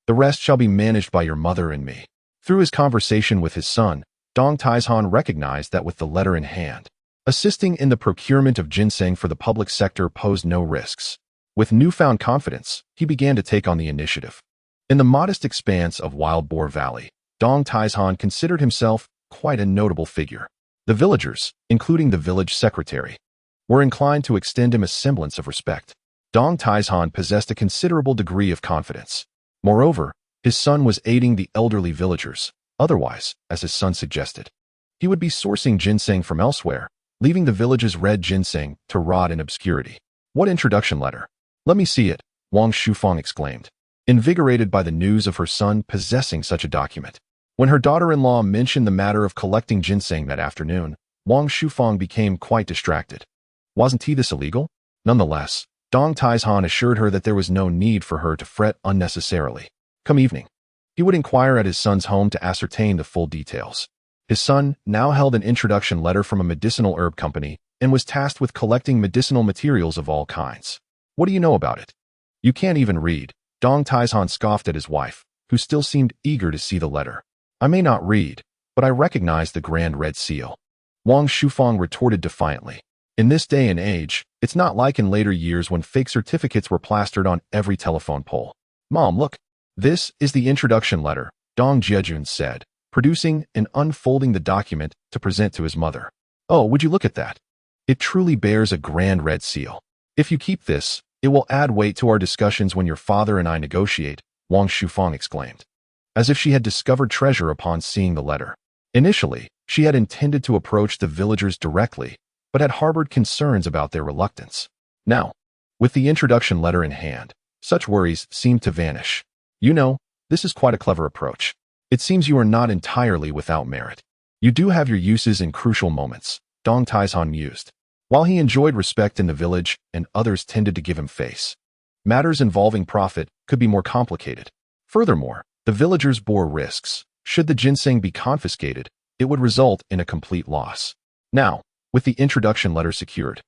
The rest shall be managed by your mother and me. Through his conversation with his son, Dong Taizhan recognized that with the letter in hand, assisting in the procurement of ginseng for the public sector posed no risks. With newfound confidence, he began to take on the initiative. In the modest expanse of Wild Boar Valley, Dong Taizhan considered himself quite a notable figure. The villagers, including the village secretary, were inclined to extend him a semblance of respect. Dong Taizhan possessed a considerable degree of confidence. Moreover, his son was aiding the elderly villagers. Otherwise, as his son suggested, he would be sourcing ginseng from elsewhere, leaving the village's red ginseng to rot in obscurity. What introduction letter? Let me see it, Wang Shufang exclaimed, invigorated by the news of her son possessing such a document. When her daughter-in-law mentioned the matter of collecting ginseng that afternoon, Wang Shufang became quite distracted. Wasn't this illegal? Nonetheless, Dong Taizhan assured her that there was no need for her to fret unnecessarily. Come evening, he would inquire at his son's home to ascertain the full details. His son now held an introduction letter from a medicinal herb company and was tasked with collecting medicinal materials of all kinds. What do you know about it? You can't even read. Dong Taizhan scoffed at his wife, who still seemed eager to see the letter. I may not read, but I recognize the grand red seal. Wang Shufang retorted defiantly. In this day and age, it's not like in later years when fake certificates were plastered on every telephone pole. Mom, look. This is the introduction letter, Dong Jiajun said, producing and unfolding the document to present to his mother. Oh, would you look at that? It truly bears a grand red seal. If you keep this, it will add weight to our discussions when your father and I negotiate, Wang Shufang exclaimed, as if she had discovered treasure upon seeing the letter. Initially, she had intended to approach the villagers directly, but had harbored concerns about their reluctance. Now, with the introduction letter in hand, such worries seemed to vanish. You know, this is quite a clever approach. It seems you are not entirely without merit. You do have your uses in crucial moments, Dong Taizhan mused. While he enjoyed respect in the village and others tended to give him face, matters involving profit could be more complicated. Furthermore, the villagers bore risks. Should the ginseng be confiscated, it would result in a complete loss. Now, with the introduction letter secured,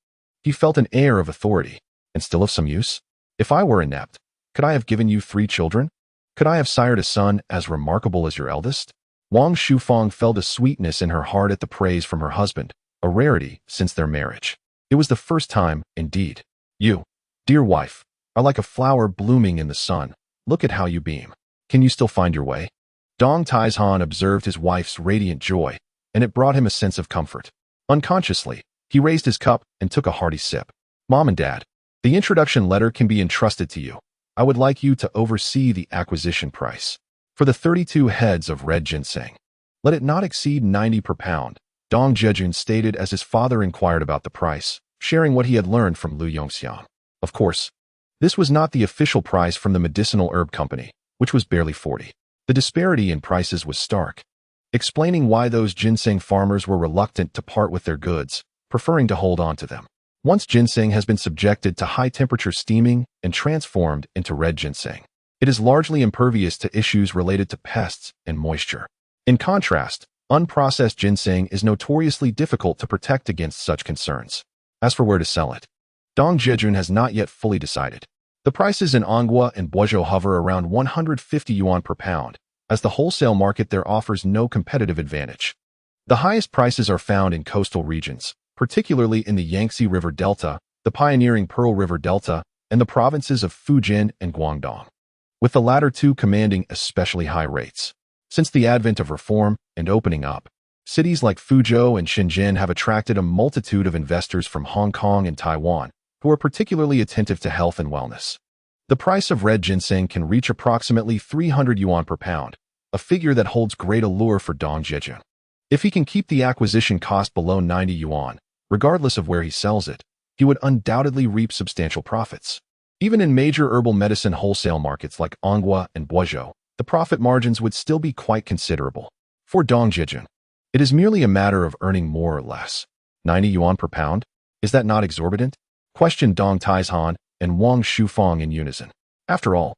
he felt an air of authority, and still of some use. If I were inept, could I have given you 3 children? Could I have sired a son as remarkable as your eldest? Wang Shufang felt a sweetness in her heart at the praise from her husband, a rarity since their marriage. It was the first time, indeed. You, dear wife, are like a flower blooming in the sun. Look at how you beam. Can you still find your way? Dong Taizhan observed his wife's radiant joy, and it brought him a sense of comfort. Unconsciously, he raised his cup and took a hearty sip. Mom and Dad, the introduction letter can be entrusted to you. I would like you to oversee the acquisition price for the 32 heads of red ginseng. Let it not exceed 90 per pound, Dong Jiajun stated as his father inquired about the price, sharing what he had learned from Lu Yongxiang. Of course, this was not the official price from the medicinal herb company, which was barely 40. The disparity in prices was stark, explaining why those ginseng farmers were reluctant to part with their goods, preferring to hold on to them. Once ginseng has been subjected to high-temperature steaming and transformed into red ginseng, it is largely impervious to issues related to pests and moisture. In contrast, unprocessed ginseng is notoriously difficult to protect against such concerns. As for where to sell it, Dong Jiajun has not yet fully decided. The prices in Anghua and Boizhou hover around 150 yuan per pound, as the wholesale market there offers no competitive advantage. The highest prices are found in coastal regions, particularly in the Yangtze River Delta, the pioneering Pearl River Delta, and the provinces of Fujian and Guangdong, with the latter two commanding especially high rates. Since the advent of reform and opening up, Cities like Fuzhou and Shenzhen have attracted a multitude of investors from Hong Kong and Taiwan, who are particularly attentive to health and wellness. The price of red ginseng can reach approximately 300 yuan per pound, a figure that holds great allure for Dong Jiajun. If he can keep the acquisition cost below 90 yuan, regardless of where he sells it, he would undoubtedly reap substantial profits. Even in major herbal medicine wholesale markets like Anghua and Guizhou, the profit margins would still be quite considerable. For Dong Jiajun, it is merely a matter of earning more or less. 90 yuan per pound? Is that not exorbitant? Questioned Dong Taizhan and Wang Shufang in unison. After all,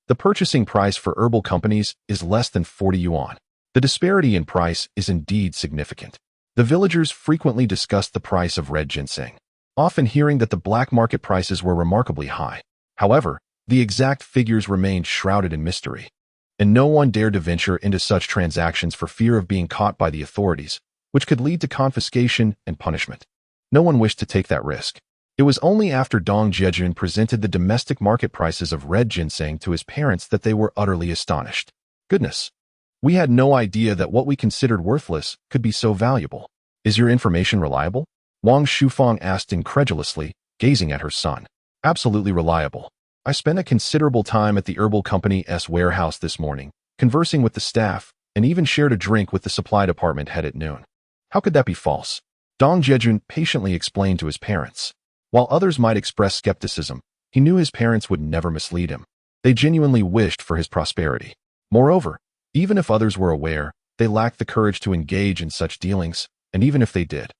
the purchasing price for herbal companies is less than 40 yuan. The disparity in price is indeed significant. The villagers frequently discussed the price of red ginseng, often hearing that the black market prices were remarkably high. However, the exact figures remained shrouded in mystery, and no one dared to venture into such transactions for fear of being caught by the authorities, which could lead to confiscation and punishment. No one wished to take that risk. It was only after Dong Jiajun presented the domestic market prices of red ginseng to his parents that they were utterly astonished. Goodness! We had no idea that what we considered worthless could be so valuable. Is your information reliable? Wang Shufang asked incredulously, gazing at her son. Absolutely reliable. I spent a considerable time at the herbal company's warehouse this morning, conversing with the staff, and even shared a drink with the supply department head at noon. How could that be false? Dong Jiajun patiently explained to his parents. While others might express skepticism, he knew his parents would never mislead him. They genuinely wished for his prosperity. Moreover, even if others were aware, they lacked the courage to engage in such dealings, and even if they did,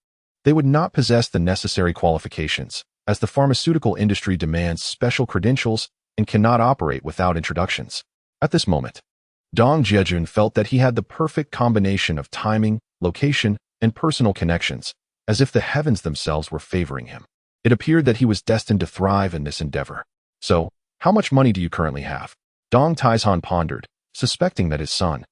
they would not possess the necessary qualifications, as the pharmaceutical industry demands special credentials and cannot operate without introductions. At this moment, Dong Jiajun felt that he had the perfect combination of timing, location, and personal connections, as if the heavens themselves were favoring him. It appeared that he was destined to thrive in this endeavor. So, how much money do you currently have? Dong Taizhan pondered, suspecting that his son,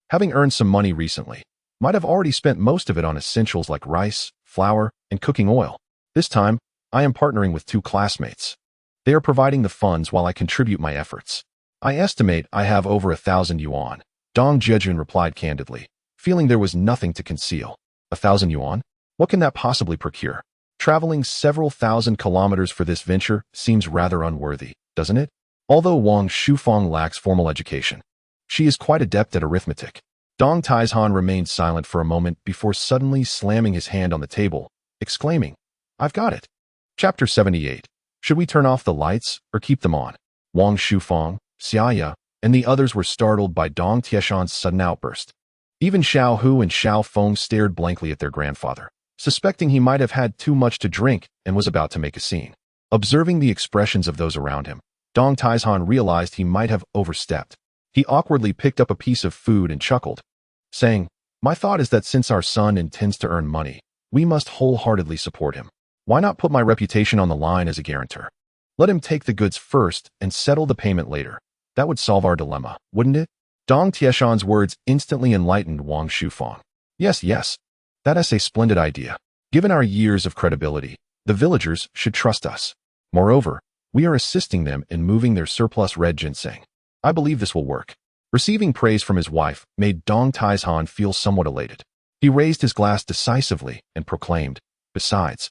having earned some money recently, might have already spent most of it on essentials like rice, flour, and cooking oil. This time, I am partnering with 2 classmates. They are providing the funds while I contribute my efforts. I estimate I have over 1,000 yuan. Dong Jiajun replied candidly, feeling there was nothing to conceal. 1,000 yuan? What can that possibly procure? Traveling several thousand kilometers for this venture seems rather unworthy, doesn't it? Although Wang Shufang lacks formal education, she is quite adept at arithmetic. Dong Taizhan remained silent for a moment before suddenly slamming his hand on the table, exclaiming, I've got it. Chapter 78. Should we turn off the lights or keep them on? Wang Shufang, Xia Ya, and the others were startled by Dong Tieshan's sudden outburst. Even Xiao Hu and Xiao Feng stared blankly at their grandfather, suspecting he might have had too much to drink and was about to make a scene. Observing the expressions of those around him, Dong Taizhan realized he might have overstepped. He awkwardly picked up a piece of food and chuckled, saying, My thought is that since our son intends to earn money, we must wholeheartedly support him. Why not put my reputation on the line as a guarantor? Let him take the goods first and settle the payment later. That would solve our dilemma, wouldn't it? Dong Tieshan's words instantly enlightened Wang Shufang. Yes, that is a splendid idea. Given our years of credibility, the villagers should trust us. Moreover, we are assisting them in moving their surplus red ginseng. I believe this will work. Receiving praise from his wife made Dong Taizhan feel somewhat elated. He raised his glass decisively and proclaimed, Besides,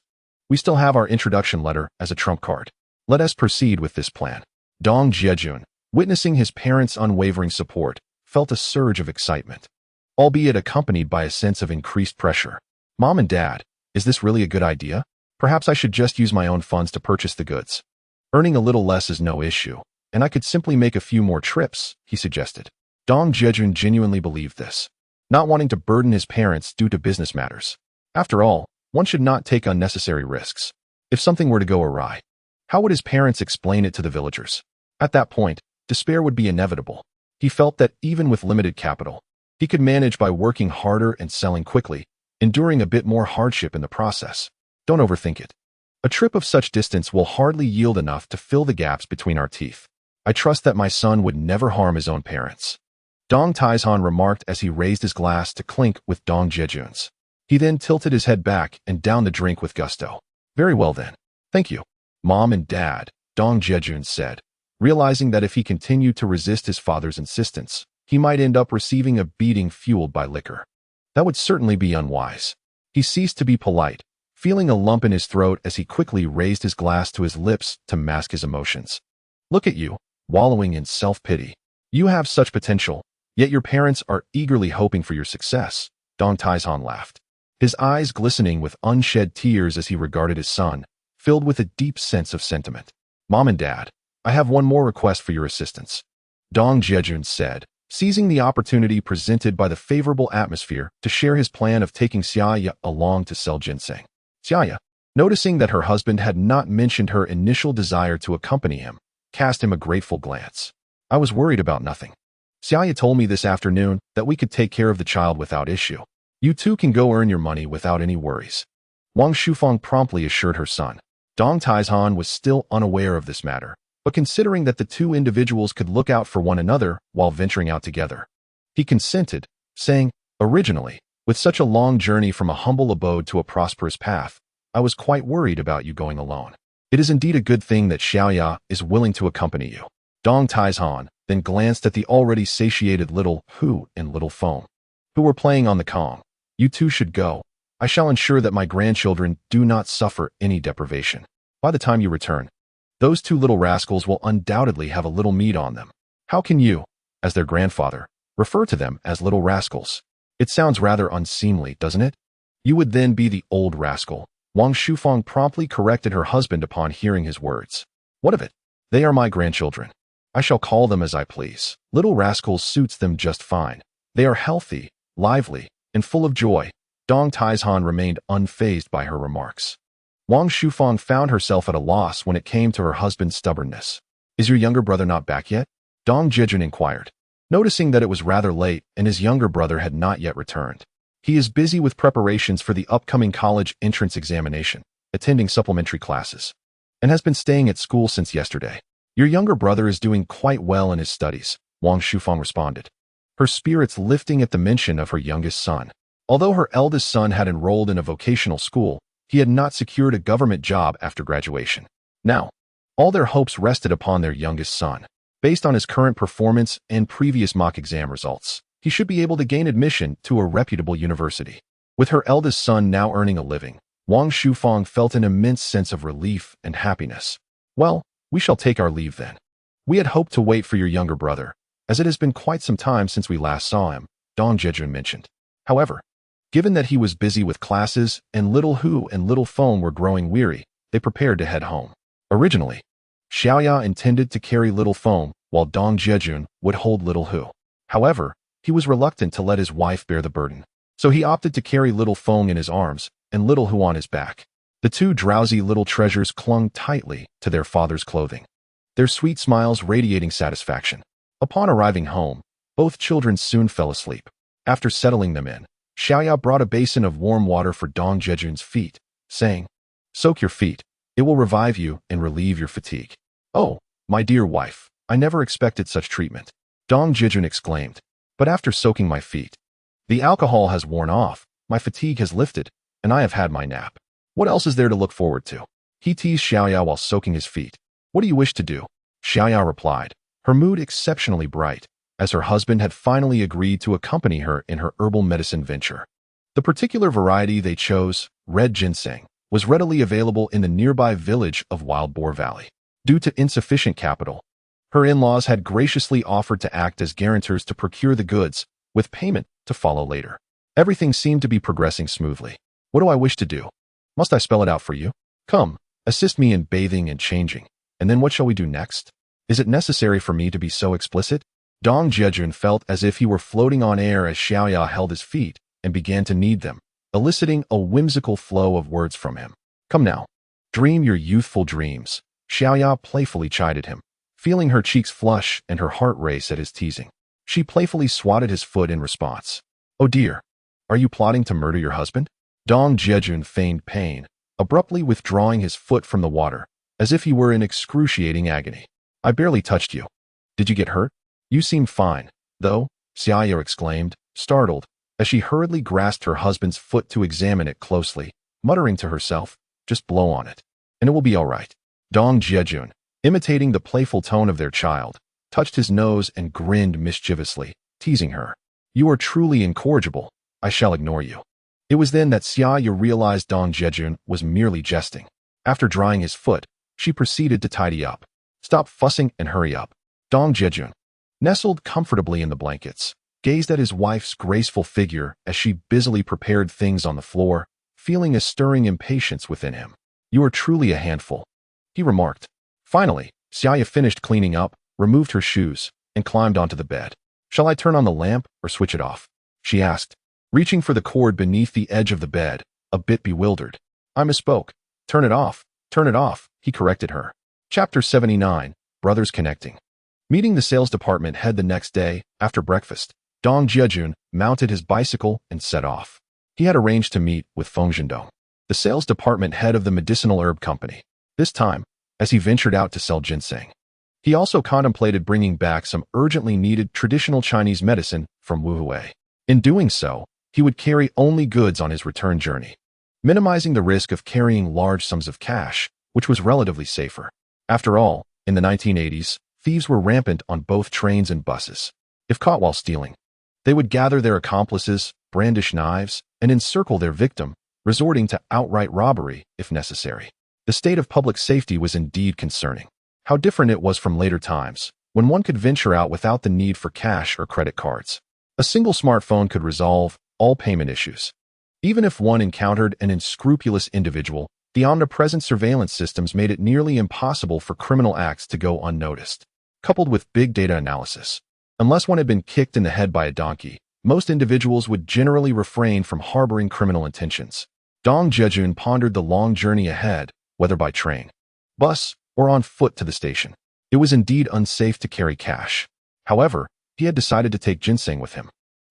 we still have our introduction letter as a trump card. Let us proceed with this plan. Dong Jiajun, witnessing his parents' unwavering support, felt a surge of excitement, albeit accompanied by a sense of increased pressure. Mom and Dad, is this really a good idea? Perhaps I should just use my own funds to purchase the goods. Earning a little less is no issue, and I could simply make a few more trips, he suggested. Dong Jiajun genuinely believed this, not wanting to burden his parents due to business matters. After all, one should not take unnecessary risks. If something were to go awry, how would his parents explain it to the villagers? At that point, despair would be inevitable. He felt that even with limited capital, he could manage by working harder and selling quickly, enduring a bit more hardship in the process. Don't overthink it. A trip of such distance will hardly yield enough to fill the gaps between our teeth. I trust that my son would never harm his own parents. Dong Taizhan remarked as he raised his glass to clink with Dong Jiajun's. He then tilted his head back and downed the drink with gusto. Very well then. Thank you. Mom and Dad, Dong Jiajun said, realizing that if he continued to resist his father's insistence, he might end up receiving a beating fueled by liquor. That would certainly be unwise. He ceased to be polite, feeling a lump in his throat as he quickly raised his glass to his lips to mask his emotions. Look at you, wallowing in self-pity. You have such potential, yet your parents are eagerly hoping for your success. Dong Taizhan laughed, his eyes glistening with unshed tears as he regarded his son, filled with a deep sense of sentiment. Mom and Dad, I have one more request for your assistance, Dong Jiajun said, seizing the opportunity presented by the favorable atmosphere to share his plan of taking Xia Ya along to sell ginseng. Xia Ya, noticing that her husband had not mentioned her initial desire to accompany him, cast him a grateful glance. I was worried about nothing. Xia Ya told me this afternoon that we could take care of the child without issue. You two can go earn your money without any worries. Wang Shufang promptly assured her son. Dong Taizhan was still unaware of this matter, but considering that the two individuals could look out for one another while venturing out together, he consented, saying, originally, with such a long journey from a humble abode to a prosperous path, I was quite worried about you going alone. It is indeed a good thing that Xia Ya is willing to accompany you. Dong Taizhan then glanced at the already satiated little Hu and little Foam, who were playing on the Kong. You two should go. I shall ensure that my grandchildren do not suffer any deprivation. By the time you return, those two little rascals will undoubtedly have a little meat on them. How can you, as their grandfather, refer to them as little rascals? It sounds rather unseemly, doesn't it? You would then be the old rascal. Wang Shufang promptly corrected her husband upon hearing his words. What of it? They are my grandchildren. I shall call them as I please. Little rascals suits them just fine. They are healthy, lively, and full of joy. Dong Taizhan remained unfazed by her remarks. Wang Shufang found herself at a loss when it came to her husband's stubbornness. Is your younger brother not back yet? Dong Jiajun inquired, noticing that it was rather late and his younger brother had not yet returned. He is busy with preparations for the upcoming college entrance examination, attending supplementary classes, and has been staying at school since yesterday. Your younger brother is doing quite well in his studies, Wang Shufang responded, her spirits lifting at the mention of her youngest son. Although her eldest son had enrolled in a vocational school, he had not secured a government job after graduation. Now, all their hopes rested upon their youngest son. Based on his current performance and previous mock exam results, he should be able to gain admission to a reputable university. With her eldest son now earning a living, Wang Shufang felt an immense sense of relief and happiness. Well, we shall take our leave then. We had hoped to wait for your younger brother, as it has been quite some time since we last saw him, Dong Jiajun mentioned. However, given that he was busy with classes and little Hu and little Foam were growing weary, they prepared to head home. Originally, Xia Ya intended to carry little Foam, while Dong Jiajun would hold little Hu. However, he was reluctant to let his wife bear the burden, so he opted to carry little Foam in his arms and little Hu on his back. The two drowsy little treasures clung tightly to their father's clothing, their sweet smiles radiating satisfaction. Upon arriving home, both children soon fell asleep. After settling them in, Xia Ya brought a basin of warm water for Dong Jiajun's feet, saying, soak your feet. It will revive you and relieve your fatigue. Oh, my dear wife, I never expected such treatment, Dong Jiajun exclaimed. But after soaking my feet, the alcohol has worn off, my fatigue has lifted, and I have had my nap. What else is there to look forward to? He teased Xia Ya while soaking his feet. What do you wish to do? Xia Ya replied, her mood exceptionally bright, as her husband had finally agreed to accompany her in her herbal medicine venture. The particular variety they chose, red ginseng, was readily available in the nearby village of Wild Boar Valley. Due to insufficient capital, her in-laws had graciously offered to act as guarantors to procure the goods, with payment to follow later. Everything seemed to be progressing smoothly. What do I wish to do? Must I spell it out for you? Come, assist me in bathing and changing, and then what shall we do next? Is it necessary for me to be so explicit? Dong Jiajun felt as if he were floating on air as Xia Ya held his feet and began to knead them, eliciting a whimsical flow of words from him. Come now, dream your youthful dreams, Xia Ya playfully chided him, feeling her cheeks flush and her heart race at his teasing. She playfully swatted his foot in response. Oh dear, are you plotting to murder your husband? Dong Jiajun feigned pain, abruptly withdrawing his foot from the water, as if he were in excruciating agony. I barely touched you. Did you get hurt? You seem fine, though, Xia Ya exclaimed, startled, as she hurriedly grasped her husband's foot to examine it closely, muttering to herself, just blow on it, and it will be all right. Dong Jiajun, imitating the playful tone of their child, touched his nose and grinned mischievously, teasing her. You are truly incorrigible. I shall ignore you. It was then that Xia Ya realized Dong Jiajun was merely jesting. After drying his foot, she proceeded to tidy up. Stop fussing and hurry up. Dong Jiajun, nestled comfortably in the blankets, gazed at his wife's graceful figure as she busily prepared things on the floor, feeling a stirring impatience within him. You are truly a handful, he remarked. Finally, Xia Ya finished cleaning up, removed her shoes, and climbed onto the bed. Shall I turn on the lamp or switch it off? She asked, reaching for the cord beneath the edge of the bed, a bit bewildered. I misspoke. Turn it off, he corrected her. Chapter 79, Brothers Connecting. Meeting the sales department head the next day, after breakfast, Dong Jiajun mounted his bicycle and set off. He had arranged to meet with Feng Zhendong, the sales department head of the medicinal herb company. This time, as he ventured out to sell ginseng. He also contemplated bringing back some urgently needed traditional Chinese medicine from Wuhui. In doing so, he would carry only goods on his return journey, minimizing the risk of carrying large sums of cash, which was relatively safer. After all, in the 1980s, thieves were rampant on both trains and buses. If caught while stealing, they would gather their accomplices, brandish knives, and encircle their victim, resorting to outright robbery if necessary. The state of public safety was indeed concerning. How different it was from later times, when one could venture out without the need for cash or credit cards. A single smartphone could resolve all payment issues. Even if one encountered an unscrupulous individual, the omnipresent surveillance systems made it nearly impossible for criminal acts to go unnoticed. Coupled with big data analysis, unless one had been kicked in the head by a donkey, most individuals would generally refrain from harboring criminal intentions. Dong Jiajun pondered the long journey ahead, whether by train, bus, or on foot to the station. It was indeed unsafe to carry cash. However, he had decided to take ginseng with him.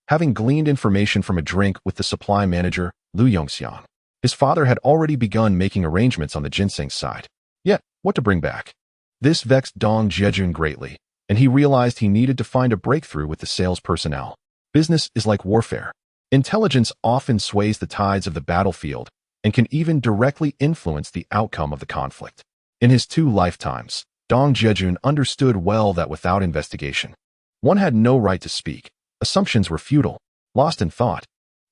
Having gleaned information from a drink with the supply manager, Lu Yongxian, his father had already begun making arrangements on the ginseng side. Yet, what to bring back? This vexed Dong Jiajun greatly, and he realized he needed to find a breakthrough with the sales personnel. Business is like warfare. Intelligence often sways the tides of the battlefield and can even directly influence the outcome of the conflict. In his 2 lifetimes, Dong Jiajun understood well that without investigation, one had no right to speak. Assumptions were futile, lost in thought.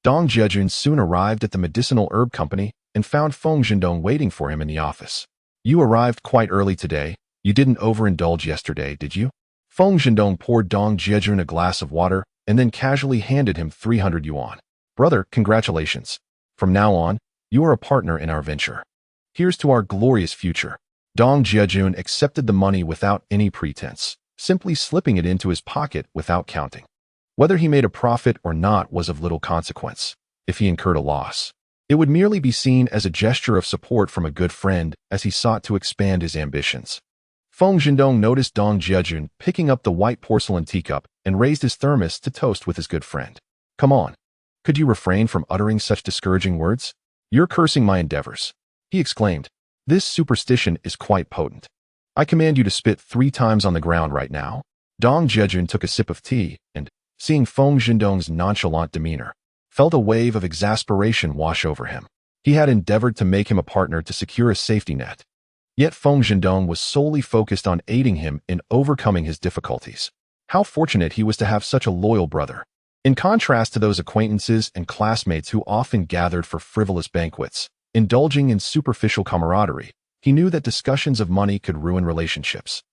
Dong Jiajun soon arrived at the medicinal herb company and found Feng Zhendong waiting for him in the office. You arrived quite early today. You didn't overindulge yesterday, did you? Feng Zhendong poured Dong Jiajun a glass of water and then casually handed him 300 yuan. Brother, congratulations. From now on, you are a partner in our venture. Here's to our glorious future. Dong Jiajun accepted the money without any pretense, simply slipping it into his pocket without counting. Whether he made a profit or not was of little consequence. If he incurred a loss, it would merely be seen as a gesture of support from a good friend as he sought to expand his ambitions. Feng Zhendong noticed Dong Jiajun picking up the white porcelain teacup and raised his thermos to toast with his good friend. Come on. Could you refrain from uttering such discouraging words? You're cursing my endeavors, he exclaimed. This superstition is quite potent. I command you to spit 3 times on the ground right now. Dong Jiajun took a sip of tea and, seeing Feng Zhendong's nonchalant demeanor, felt a wave of exasperation wash over him. He had endeavored to make him a partner to secure a safety net. Yet Feng Zhendong was solely focused on aiding him in overcoming his difficulties. How fortunate he was to have such a loyal brother. In contrast to those acquaintances and classmates who often gathered for frivolous banquets, indulging in superficial camaraderie, he knew that discussions of money could ruin relationships.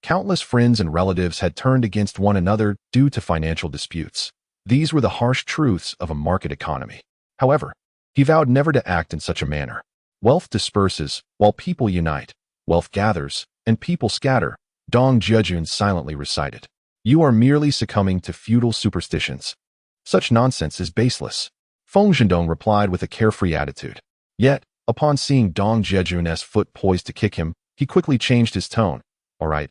Countless friends and relatives had turned against one another due to financial disputes. These were the harsh truths of a market economy. However, he vowed never to act in such a manner. Wealth disperses, while people unite. Wealth gathers, and people scatter, Dong Jiajun silently recited. You are merely succumbing to feudal superstitions. Such nonsense is baseless. Feng Zhendong replied with a carefree attitude. Yet, upon seeing Dong Jiajun's foot poised to kick him, he quickly changed his tone. All right.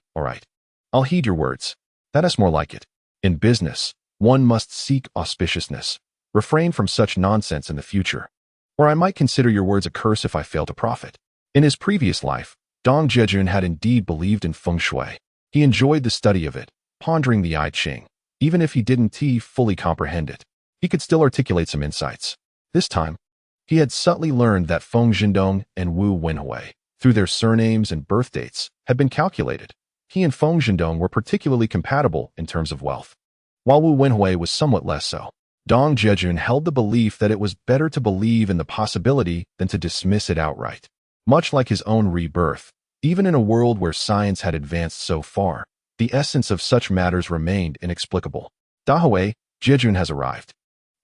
I'll heed your words. That is more like it. In business, one must seek auspiciousness. Refrain from such nonsense in the future, or I might consider your words a curse if I fail to profit. In his previous life, Dong Jiajun had indeed believed in feng shui. He enjoyed the study of it, pondering the I Ching. Even if he didn't fully comprehend it, he could still articulate some insights. This time, he had subtly learned that Feng Zhendong and Wu Wenhui, through their surnames and birth dates, had been calculated. He and Feng Zhendong were particularly compatible in terms of wealth, while Wu Wenhui was somewhat less so. Dong Jiajun held the belief that it was better to believe in the possibility than to dismiss it outright. Much like his own rebirth, even in a world where science had advanced so far, the essence of such matters remained inexplicable. Dahui, Jiajun has arrived.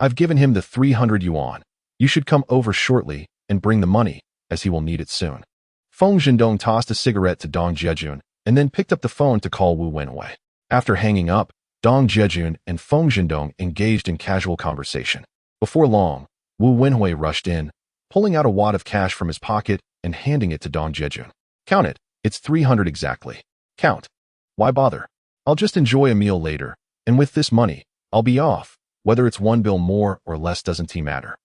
I've given him the 300 yuan. You should come over shortly and bring the money, as he will need it soon. Feng Zhendong tossed a cigarette to Dong Jiajun and then picked up the phone to call Wu Wenhui. After hanging up, Dong Jiajun and Feng Zhendong engaged in casual conversation. Before long, Wu Wenhui rushed in, pulling out a wad of cash from his pocket and handing it to Dong Jiajun. Count it. It's 300 exactly. Count. Why bother? I'll just enjoy a meal later, and with this money, I'll be off. Whether it's 1 bill more or less doesn't matter.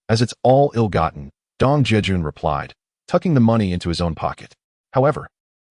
As it's all ill-gotten, Dong Jiajun replied, tucking the money into his own pocket. However,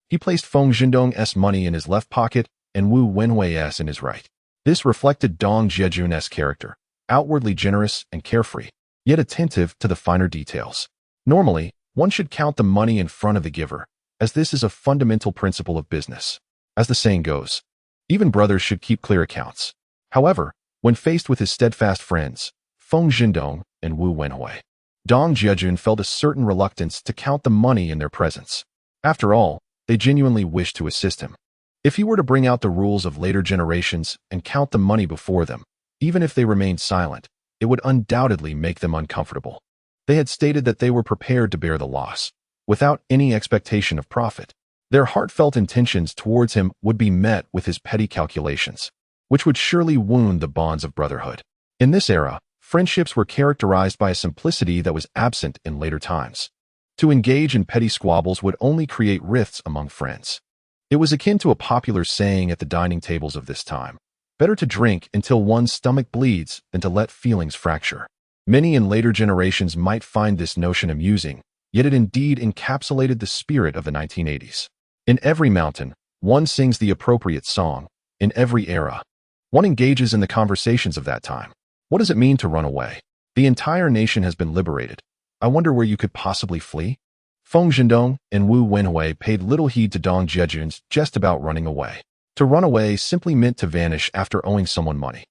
he placed Feng Zhendong's money in his left pocket and Wu Wenhui's in his right. This reflected Dong Jiajun's character, outwardly generous and carefree, yet attentive to the finer details. Normally, one should count the money in front of the giver, as this is a fundamental principle of business. As the saying goes, even brothers should keep clear accounts. However, when faced with his steadfast friends, Feng Zhendong and Wu Wenhui, Dong Jiajun felt a certain reluctance to count the money in their presence. After all, they genuinely wished to assist him. If he were to bring out the rules of later generations and count the money before them, even if they remained silent, it would undoubtedly make them uncomfortable. They had stated that they were prepared to bear the loss, without any expectation of profit. Their heartfelt intentions towards him would be met with his petty calculations, which would surely wound the bonds of brotherhood. In this era, friendships were characterized by a simplicity that was absent in later times. To engage in petty squabbles would only create rifts among friends. It was akin to a popular saying at the dining tables of this time: better to drink until one's stomach bleeds than to let feelings fracture. Many in later generations might find this notion amusing, yet it indeed encapsulated the spirit of the 1980s. In every mountain, one sings the appropriate song. In every era, one engages in the conversations of that time. What does it mean to run away? The entire nation has been liberated. I wonder where you could possibly flee? Feng Zhendong and Wu Wenhui paid little heed to Dong Jiajun's jest about running away. To run away simply meant to vanish after owing someone money.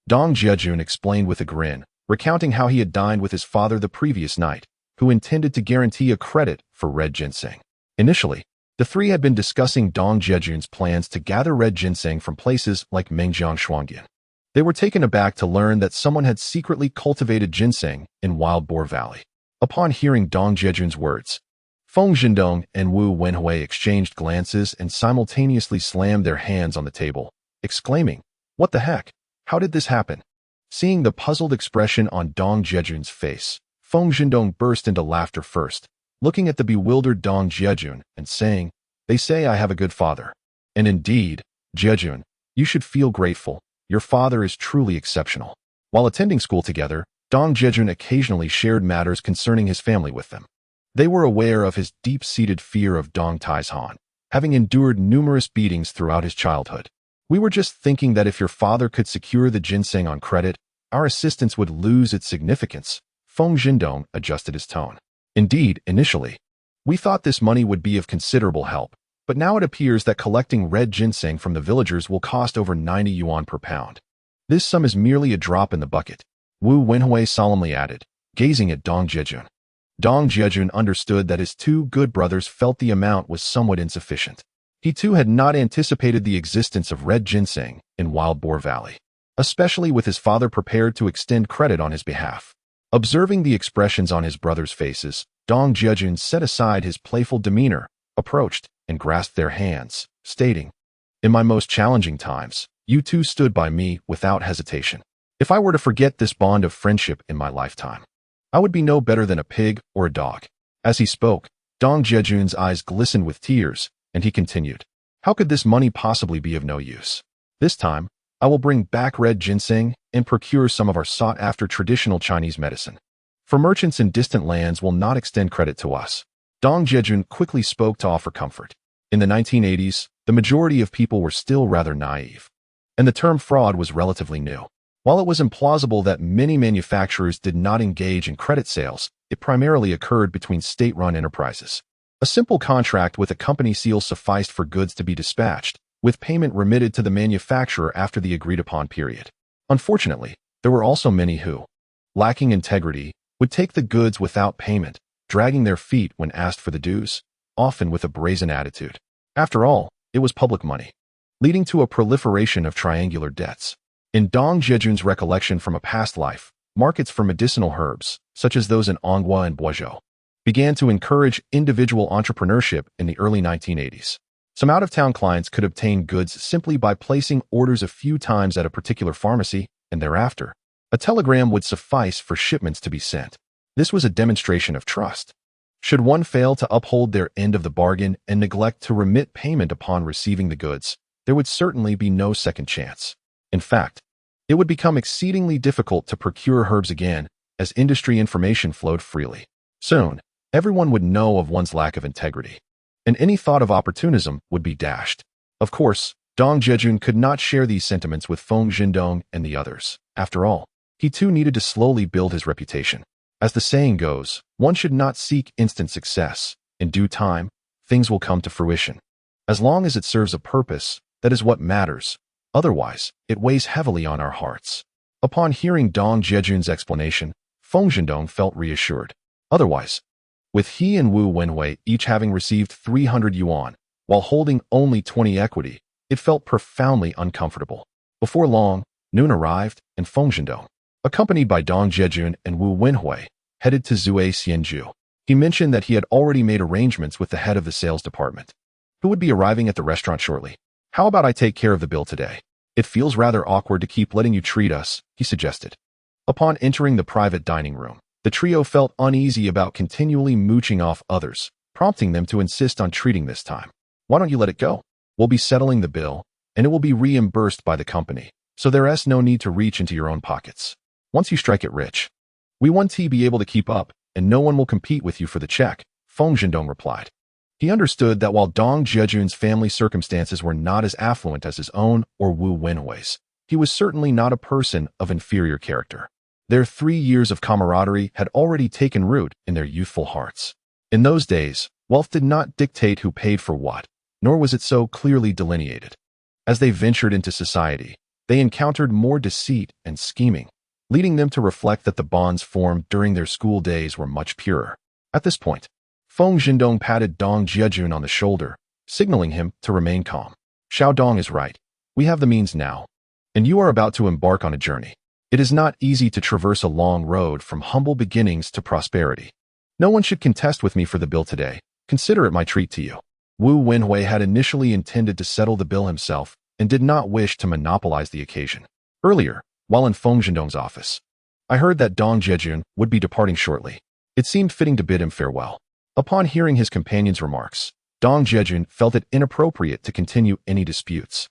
Dong Jiajun explained with a grin, recounting how he had dined with his father the previous night, who intended to guarantee a credit for red ginseng. Initially, the three had been discussing Dong Jiajun's plans to gather red ginseng from places like Mengjiang Shuangdian. They were taken aback to learn that someone had secretly cultivated ginseng in Wild Boar Valley. Upon hearing Dong Jiajun's words, Feng Zhendong and Wu Wenhui exchanged glances and simultaneously slammed their hands on the table, exclaiming, "What the heck? How did this happen?" Seeing the puzzled expression on Dong Jiajun's face, Feng Zhendong burst into laughter first, looking at the bewildered Dong Jiajun and saying, "They say I have a good father. And indeed, Jiajun, you should feel grateful. Your father is truly exceptional." While attending school together, Dong Jiajun occasionally shared matters concerning his family with them. They were aware of his deep-seated fear of Dong Taishan, having endured numerous beatings throughout his childhood. "We were just thinking that if your father could secure the ginseng on credit, our assistance would lose its significance." Feng Zhendong adjusted his tone. "Indeed, initially, we thought this money would be of considerable help, but now it appears that collecting red ginseng from the villagers will cost over 90 yuan per pound. This sum is merely a drop in the bucket," Wu Wenhui solemnly added, gazing at Dong Jiajun. Dong Jiajun understood that his two good brothers felt the amount was somewhat insufficient. He too had not anticipated the existence of red ginseng in Wild Boar Valley, especially with his father prepared to extend credit on his behalf. Observing the expressions on his brothers' faces, Dong Jiajun set aside his playful demeanor, approached, and grasped their hands, stating, "In my most challenging times, you two stood by me without hesitation. If I were to forget this bond of friendship in my lifetime, I would be no better than a pig or a dog." As he spoke, Dong Jiajun's eyes glistened with tears, and he continued, "How could this money possibly be of no use? This time, I will bring back red ginseng and procure some of our sought-after traditional Chinese medicine. For merchants in distant lands will not extend credit to us." Dong Jiajun quickly spoke to offer comfort. In the 1980s, the majority of people were still rather naive, and the term fraud was relatively new. While it was implausible that many manufacturers did not engage in credit sales, it primarily occurred between state-run enterprises. A simple contract with a company seal sufficed for goods to be dispatched, with payment remitted to the manufacturer after the agreed-upon period. Unfortunately, There were also many who, lacking integrity, would take the goods without payment, dragging their feet when asked for the dues, often with a brazen attitude. After all, it was public money, leading to a proliferation of triangular debts. In Dong Jiajun's recollection from a past life, markets for medicinal herbs, such as those in Anghua and Boizhou, began to encourage individual entrepreneurship in the early 1980s. Some out-of-town clients could obtain goods simply by placing orders a few times at a particular pharmacy, and thereafter, a telegram would suffice for shipments to be sent. This was a demonstration of trust. Should one fail to uphold their end of the bargain and neglect to remit payment upon receiving the goods, there would certainly be no second chance. In fact, it would become exceedingly difficult to procure herbs again, as industry information flowed freely. Soon, everyone would know of one's lack of integrity, and any thought of opportunism would be dashed. Of course, Dong Jiajun could not share these sentiments with Feng Zhendong and the others. After all, he too needed to slowly build his reputation. As the saying goes, one should not seek instant success. In due time, things will come to fruition. As long as it serves a purpose, that is what matters. Otherwise, it weighs heavily on our hearts. Upon hearing Dong Jiajun's explanation, Feng Zhendong felt reassured. Otherwise, with he and Wu Wenhui each having received 300 yuan, while holding only 20 equity, it felt profoundly uncomfortable. Before long, noon arrived, and Feng Zhendong, accompanied by Dong Jiajun and Wu Wenhui, headed to Zui Xianju. He mentioned that he had already made arrangements with the head of the sales department, who would be arriving at the restaurant shortly. How about I take care of the bill today? It feels rather awkward to keep letting you treat us, he suggested. Upon entering the private dining room, the trio felt uneasy about continually mooching off others, prompting them to insist on treating this time. Why don't you let it go? We'll be settling the bill, and it will be reimbursed by the company, so there's no need to reach into your own pockets. Once you strike it rich, we won't be able to keep up, and no one will compete with you for the check, Feng Zhendong replied. He understood that while Dong Jiajun's family circumstances were not as affluent as his own or Wu Wenhui's, he was certainly not a person of inferior character. Their 3 years of camaraderie had already taken root in their youthful hearts. In those days, wealth did not dictate who paid for what, nor was it so clearly delineated. As they ventured into society, they encountered more deceit and scheming, leading them to reflect that the bonds formed during their school days were much purer. At this point, Feng Zhendong patted Dong Jiajun on the shoulder, signaling him to remain calm. Xiaodong is right. We have the means now, and you are about to embark on a journey. It is not easy to traverse a long road from humble beginnings to prosperity. No one should contest with me for the bill today. Consider it my treat to you. Wu Wenhui had initially intended to settle the bill himself and did not wish to monopolize the occasion. Earlier, while in Feng Zhendong's office, I heard that Dong Jiajun would be departing shortly. It seemed fitting to bid him farewell. Upon hearing his companion's remarks, Dong Jiajun felt it inappropriate to continue any disputes.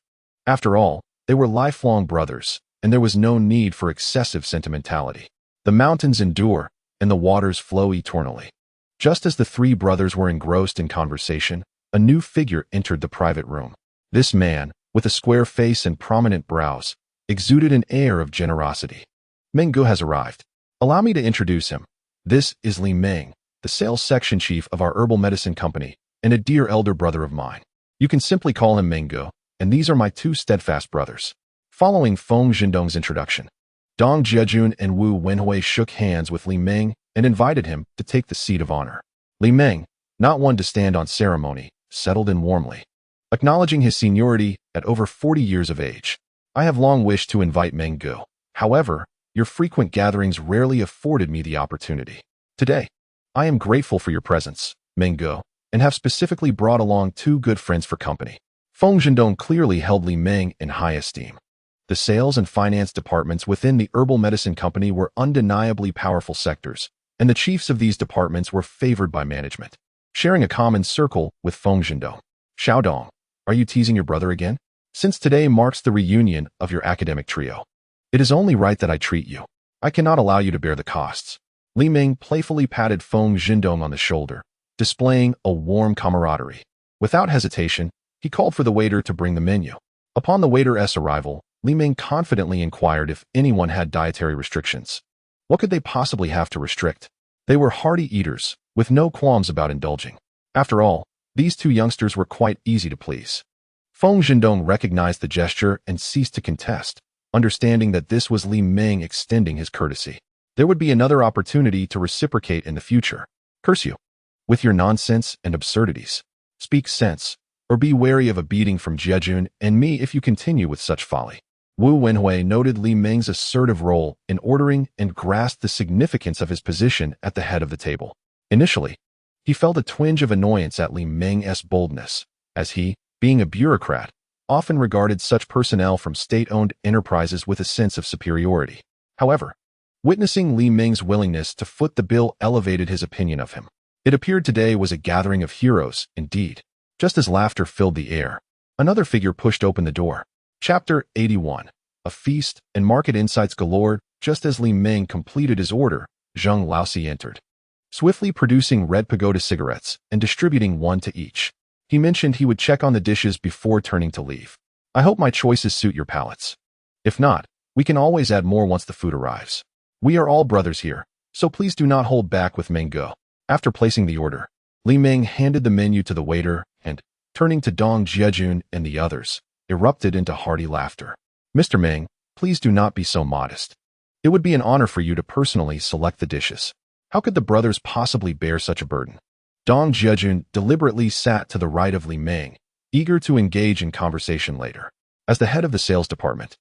After all, they were lifelong brothers, and there was no need for excessive sentimentality. The mountains endure, and the waters flow eternally. Just as the three brothers were engrossed in conversation, a new figure entered the private room. This man, with a square face and prominent brows, exuded an air of generosity. Meng Ge has arrived. Allow me to introduce him. This is Li Meng, the sales section chief of our herbal medicine company, and a dear elder brother of mine. You can simply call him Meng Ge, and these are my two steadfast brothers. Following Feng Zhendong's introduction, Dong Jiajun and Wu Wenhui shook hands with Li Meng and invited him to take the seat of honor. Li Meng, not one to stand on ceremony, settled in warmly. Acknowledging his seniority at over 40 years of age, I have long wished to invite Meng Ge. However, your frequent gatherings rarely afforded me the opportunity. Today, I am grateful for your presence, Meng Ge, and have specifically brought along two good friends for company. Feng Zhendong clearly held Li Meng in high esteem. The sales and finance departments within the herbal medicine company were undeniably powerful sectors, and the chiefs of these departments were favored by management. Sharing a common circle with Feng Zhendong. Xiaodong, are you teasing your brother again? Since today marks the reunion of your academic trio, it is only right that I treat you. I cannot allow you to bear the costs. Li Meng playfully patted Feng Zhendong on the shoulder, displaying a warm camaraderie. Without hesitation, he called for the waiter to bring the menu. Upon the waiter's arrival, Li Meng confidently inquired if anyone had dietary restrictions. What could they possibly have to restrict? They were hearty eaters, with no qualms about indulging. After all, these two youngsters were quite easy to please. Feng Zhendong recognized the gesture and ceased to contest, understanding that this was Li Ming extending his courtesy. There would be another opportunity to reciprocate in the future. Curse you. With your nonsense and absurdities. Speak sense, or be wary of a beating from Jiajun and me if you continue with such folly. Wu Wenhui noted Li Ming's assertive role in ordering and grasped the significance of his position at the head of the table. Initially, he felt a twinge of annoyance at Li Ming's boldness, as he, being a bureaucrat, often regarded such personnel from state-owned enterprises with a sense of superiority. However, witnessing Li Ming's willingness to foot the bill elevated his opinion of him. It appeared today was a gathering of heroes, indeed. Just as laughter filled the air, another figure pushed open the door. Chapter 81. A feast and market insights galore. Just as Li Ming completed his order, Zheng Laosi entered, swiftly producing red pagoda cigarettes and distributing one to each. He mentioned he would check on the dishes before turning to leave. I hope my choices suit your palates. If not, we can always add more once the food arrives. We are all brothers here, so please do not hold back with mango. After placing the order, Li Ming handed the menu to the waiter and, turning to Dong Jiajun and the others, erupted into hearty laughter. Mr. Ming, please do not be so modest. It would be an honor for you to personally select the dishes. How could the brothers possibly bear such a burden? Dong Jiajun deliberately sat to the right of Li Ming, eager to engage in conversation later. As the head of the sales department,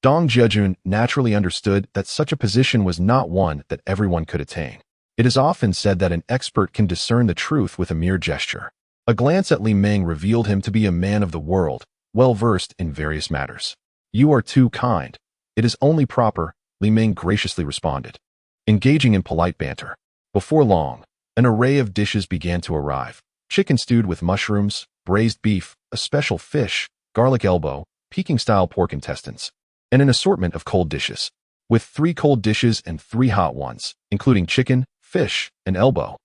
Dong Jiajun naturally understood that such a position was not one that everyone could attain. It is often said that an expert can discern the truth with a mere gesture. A glance at Li Ming revealed him to be a man of the world, well-versed in various matters. You are too kind. It is only proper, Li Ming graciously responded, engaging in polite banter. Before long, an array of dishes began to arrive. Chicken stewed with mushrooms, braised beef, a special fish, garlic elbow, Peking-style pork intestines, and an assortment of cold dishes, with 3 cold dishes and 3 hot ones, including chicken, fish, and elbow.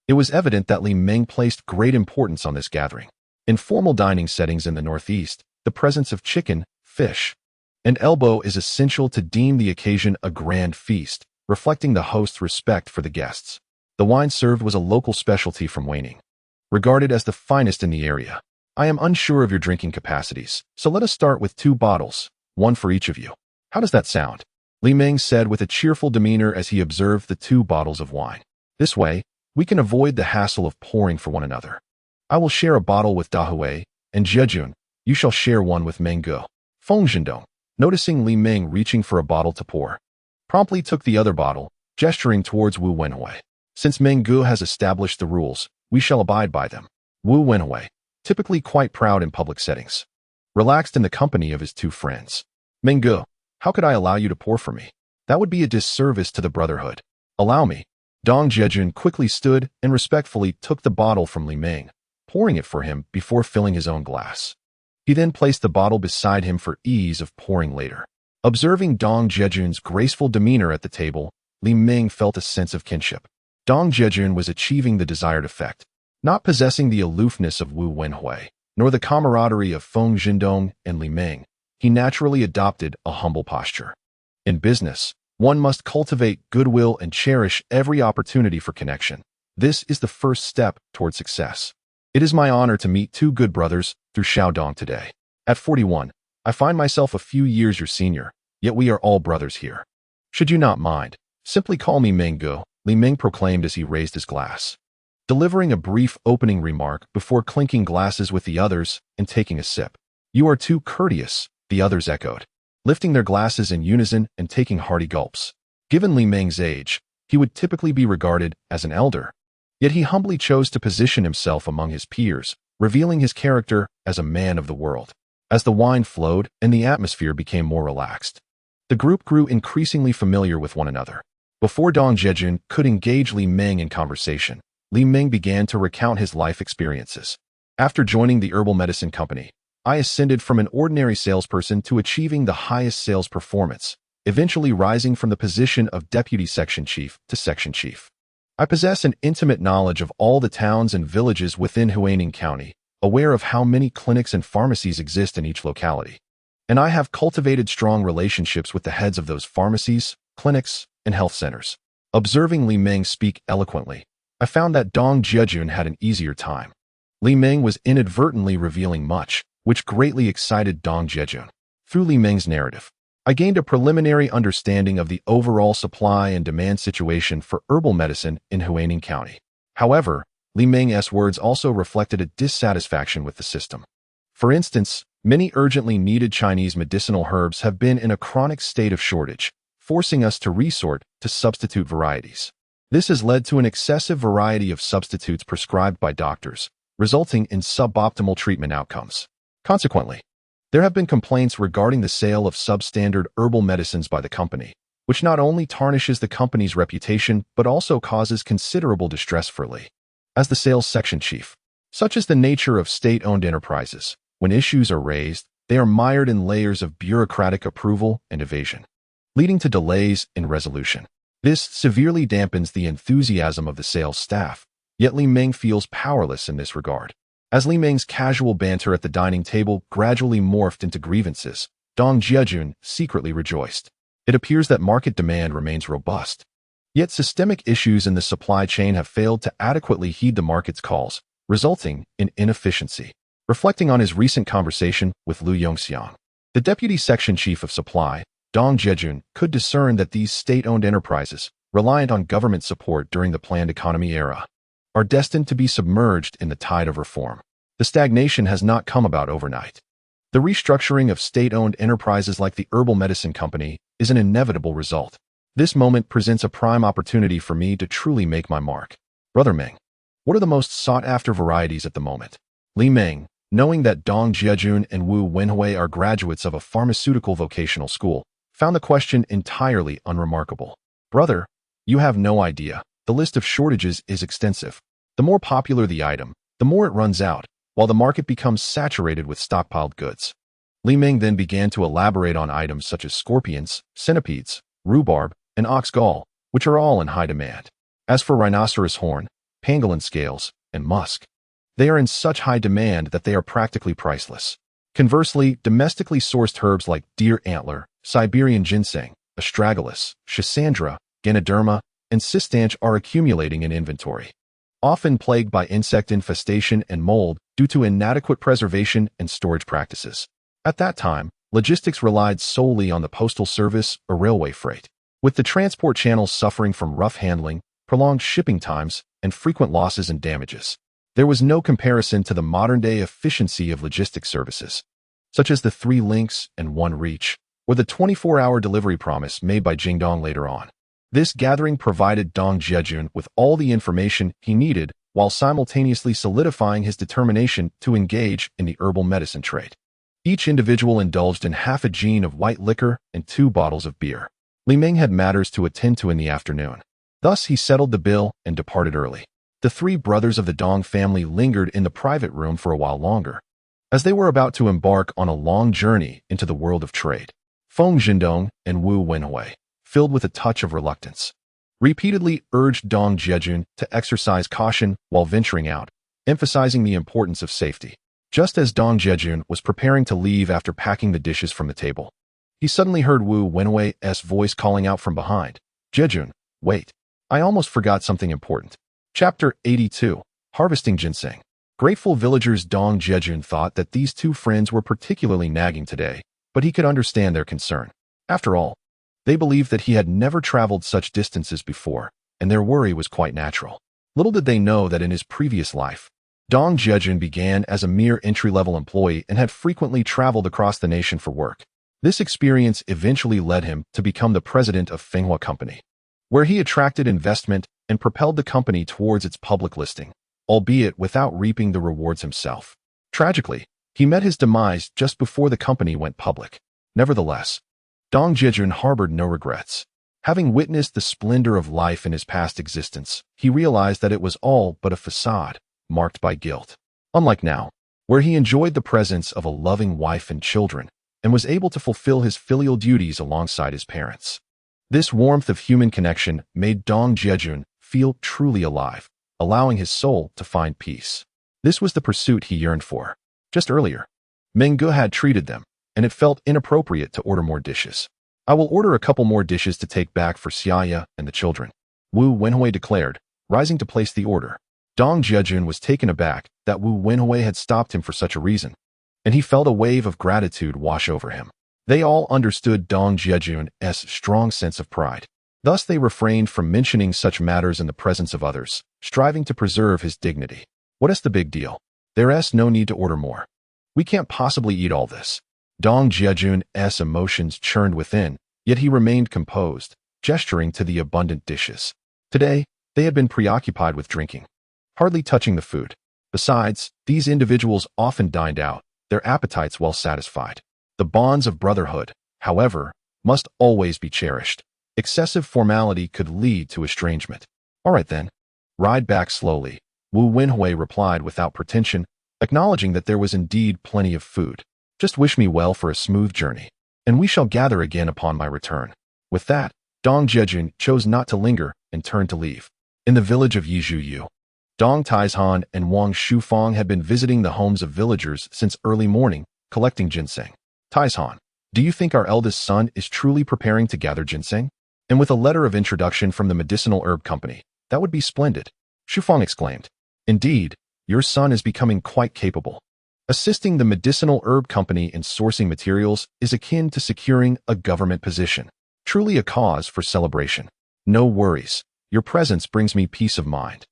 It was evident that Li Ming placed great importance on this gathering. In formal dining settings in the Northeast, the presence of chicken, fish, and elbow is essential to deem the occasion a grand feast, reflecting the host's respect for the guests. The wine served was a local specialty from Weining, regarded as the finest in the area. I am unsure of your drinking capacities, so let us start with 2 bottles, one for each of you. How does that sound? Li Ming said with a cheerful demeanor as he observed the 2 bottles of wine. This way, we can avoid the hassle of pouring for one another. I will share a bottle with Dahui, and Jiajun, you shall share one with Mengge. Feng Zhendong, noticing Li Ming reaching for a bottle to pour, promptly took the other bottle, gesturing towards Wu Wenhui. Since Mengge has established the rules, we shall abide by them. Wu Wenhui, typically quite proud in public settings, relaxed in the company of his 2 friends. Mengge, how could I allow you to pour for me? That would be a disservice to the brotherhood. Allow me. Dong Jiajun quickly stood and respectfully took the bottle from Li Ming, pouring it for him before filling his own glass. He then placed the bottle beside him for ease of pouring later. Observing Dong Jiajun's graceful demeanor at the table, Li Ming felt a sense of kinship. Dong Jiajun was achieving the desired effect, not possessing the aloofness of Wu Wenhui, nor the camaraderie of Feng Zhendong and Li Ming. He naturally adopted a humble posture. In business, one must cultivate goodwill and cherish every opportunity for connection. This is the first step toward success. It is my honor to meet 2 good brothers through Xiaodong today. At 41, I find myself a few years your senior, yet we are all brothers here. Should you not mind, simply call me Mengge, Li Ming proclaimed as he raised his glass, delivering a brief opening remark before clinking glasses with the others and taking a sip. You are too courteous, the others echoed, lifting their glasses in unison and taking hearty gulps. Given Li Ming's age, he would typically be regarded as an elder, yet he humbly chose to position himself among his peers, revealing his character as a man of the world. As the wine flowed and the atmosphere became more relaxed, the group grew increasingly familiar with one another. Before Dong Jiajun could engage Li Ming in conversation, Li Ming began to recount his life experiences. After joining the herbal medicine company, I ascended from an ordinary salesperson to achieving the highest sales performance, eventually rising from the position of deputy section chief to section chief. I possess an intimate knowledge of all the towns and villages within Huaining County, aware of how many clinics and pharmacies exist in each locality. And I have cultivated strong relationships with the heads of those pharmacies, clinics, and health centers. Observing Li Ming speak eloquently, I found that Dong Jiajun had an easier time. Li Ming was inadvertently revealing much, which greatly excited Dong Jiajun. Through Li Ming's narrative, I gained a preliminary understanding of the overall supply and demand situation for herbal medicine in Huaining County. However, Li Meng's words also reflected a dissatisfaction with the system. For instance, many urgently needed Chinese medicinal herbs have been in a chronic state of shortage, forcing us to resort to substitute varieties. This has led to an excessive variety of substitutes prescribed by doctors, resulting in suboptimal treatment outcomes. Consequently, there have been complaints regarding the sale of substandard herbal medicines by the company, which not only tarnishes the company's reputation but also causes considerable distress for Li. As the sales section chief, such is the nature of state-owned enterprises. When issues are raised, they are mired in layers of bureaucratic approval and evasion, leading to delays in resolution. This severely dampens the enthusiasm of the sales staff, yet Li Meng feels powerless in this regard. As Li Meng's casual banter at the dining table gradually morphed into grievances, Dong Jiajun secretly rejoiced. It appears that market demand remains robust. Yet systemic issues in the supply chain have failed to adequately heed the market's calls, resulting in inefficiency. Reflecting on his recent conversation with Lu Yongxiang, the deputy section chief of supply, Dong Jiajun, could discern that these state-owned enterprises, reliant on government support during the planned economy era, are destined to be submerged in the tide of reform. The stagnation has not come about overnight. The restructuring of state-owned enterprises like the Herbal Medicine Company is an inevitable result. This moment presents a prime opportunity for me to truly make my mark. Brother Meng, what are the most sought-after varieties at the moment? Li Meng, knowing that Dong Jiajun and Wu Wenhui are graduates of a pharmaceutical vocational school, found the question entirely unremarkable. Brother, you have no idea. The list of shortages is extensive. The more popular the item, the more it runs out, while the market becomes saturated with stockpiled goods. Li Meng then began to elaborate on items such as scorpions, centipedes, rhubarb, and ox gall, which are all in high demand. As for rhinoceros horn, pangolin scales, and musk, they are in such high demand that they are practically priceless. Conversely, domestically sourced herbs like deer antler, Siberian ginseng, astragalus, schisandra, ganoderma, and cistanche are accumulating in inventory, often plagued by insect infestation and mold due to inadequate preservation and storage practices. At that time, logistics relied solely on the postal service or railway freight, with the transport channels suffering from rough handling, prolonged shipping times, and frequent losses and damages. There was no comparison to the modern-day efficiency of logistics services, such as the 3 links and 1 reach, or the 24-hour delivery promise made by Jingdong later on. This gathering provided Dong Jiajun with all the information he needed while simultaneously solidifying his determination to engage in the herbal medicine trade. Each individual indulged in half a gin of white liquor and 2 bottles of beer. Li Meng had matters to attend to in the afternoon. Thus, he settled the bill and departed early. The 3 brothers of the Dong family lingered in the private room for a while longer, as they were about to embark on a long journey into the world of trade. Feng Jindong and Wu Wenhui, filled with a touch of reluctance, repeatedly urged Dong Jiajun to exercise caution while venturing out, emphasizing the importance of safety. Just as Dong Jiajun was preparing to leave after packing the dishes from the table, he suddenly heard Wu Wenhui's voice calling out from behind, "Jiajun, wait. I almost forgot something important." Chapter 82. Harvesting Ginseng. Grateful villagers Dong Jiajun thought that these 2 friends were particularly nagging today, but he could understand their concern. After all, they believed that he had never traveled such distances before, and their worry was quite natural. Little did they know that in his previous life, Dong Jiajun began as a mere entry-level employee and had frequently traveled across the nation for work. This experience eventually led him to become the president of Fenghua Company, where he attracted investment and propelled the company towards its public listing, albeit without reaping the rewards himself. Tragically, he met his demise just before the company went public. Nevertheless, Dong Jiajun harbored no regrets. Having witnessed the splendor of life in his past existence, he realized that it was all but a facade, marked by guilt. Unlike now, where he enjoyed the presence of a loving wife and children, and was able to fulfill his filial duties alongside his parents. This warmth of human connection made Dong Jiajun feel truly alive, allowing his soul to find peace. This was the pursuit he yearned for. Just earlier, Meng Ge had treated them, and it felt inappropriate to order more dishes. "I will order a couple more dishes to take back for Xia Ya and the children," Wu Wenhui declared, rising to place the order. Dong Jiajun was taken aback that Wu Wenhui had stopped him for such a reason, and he felt a wave of gratitude wash over him. They all understood Dong Jiajun's strong sense of pride. Thus they refrained from mentioning such matters in the presence of others, striving to preserve his dignity. What is the big deal? There's no need to order more. We can't possibly eat all this. Dong Jiajun's emotions churned within, yet he remained composed, gesturing to the abundant dishes. Today, they had been preoccupied with drinking, hardly touching the food. Besides, these individuals often dined out, their appetites well satisfied. The bonds of brotherhood, however, must always be cherished. Excessive formality could lead to estrangement. All right then. Ride back slowly, Wu Wenhui replied without pretension, acknowledging that there was indeed plenty of food. Just wish me well for a smooth journey, and we shall gather again upon my return. With that, Dong Jiajun chose not to linger and turned to leave. In the village of Yizhuyu, Dong Taizhan and Wang Shufang had been visiting the homes of villagers since early morning, collecting ginseng. Taizhan, do you think our eldest son is truly preparing to gather ginseng? And with a letter of introduction from the medicinal herb company, that would be splendid. Shufang exclaimed. Indeed, your son is becoming quite capable. Assisting the medicinal herb company in sourcing materials is akin to securing a government position. Truly a cause for celebration. No worries. Your presence brings me peace of mind.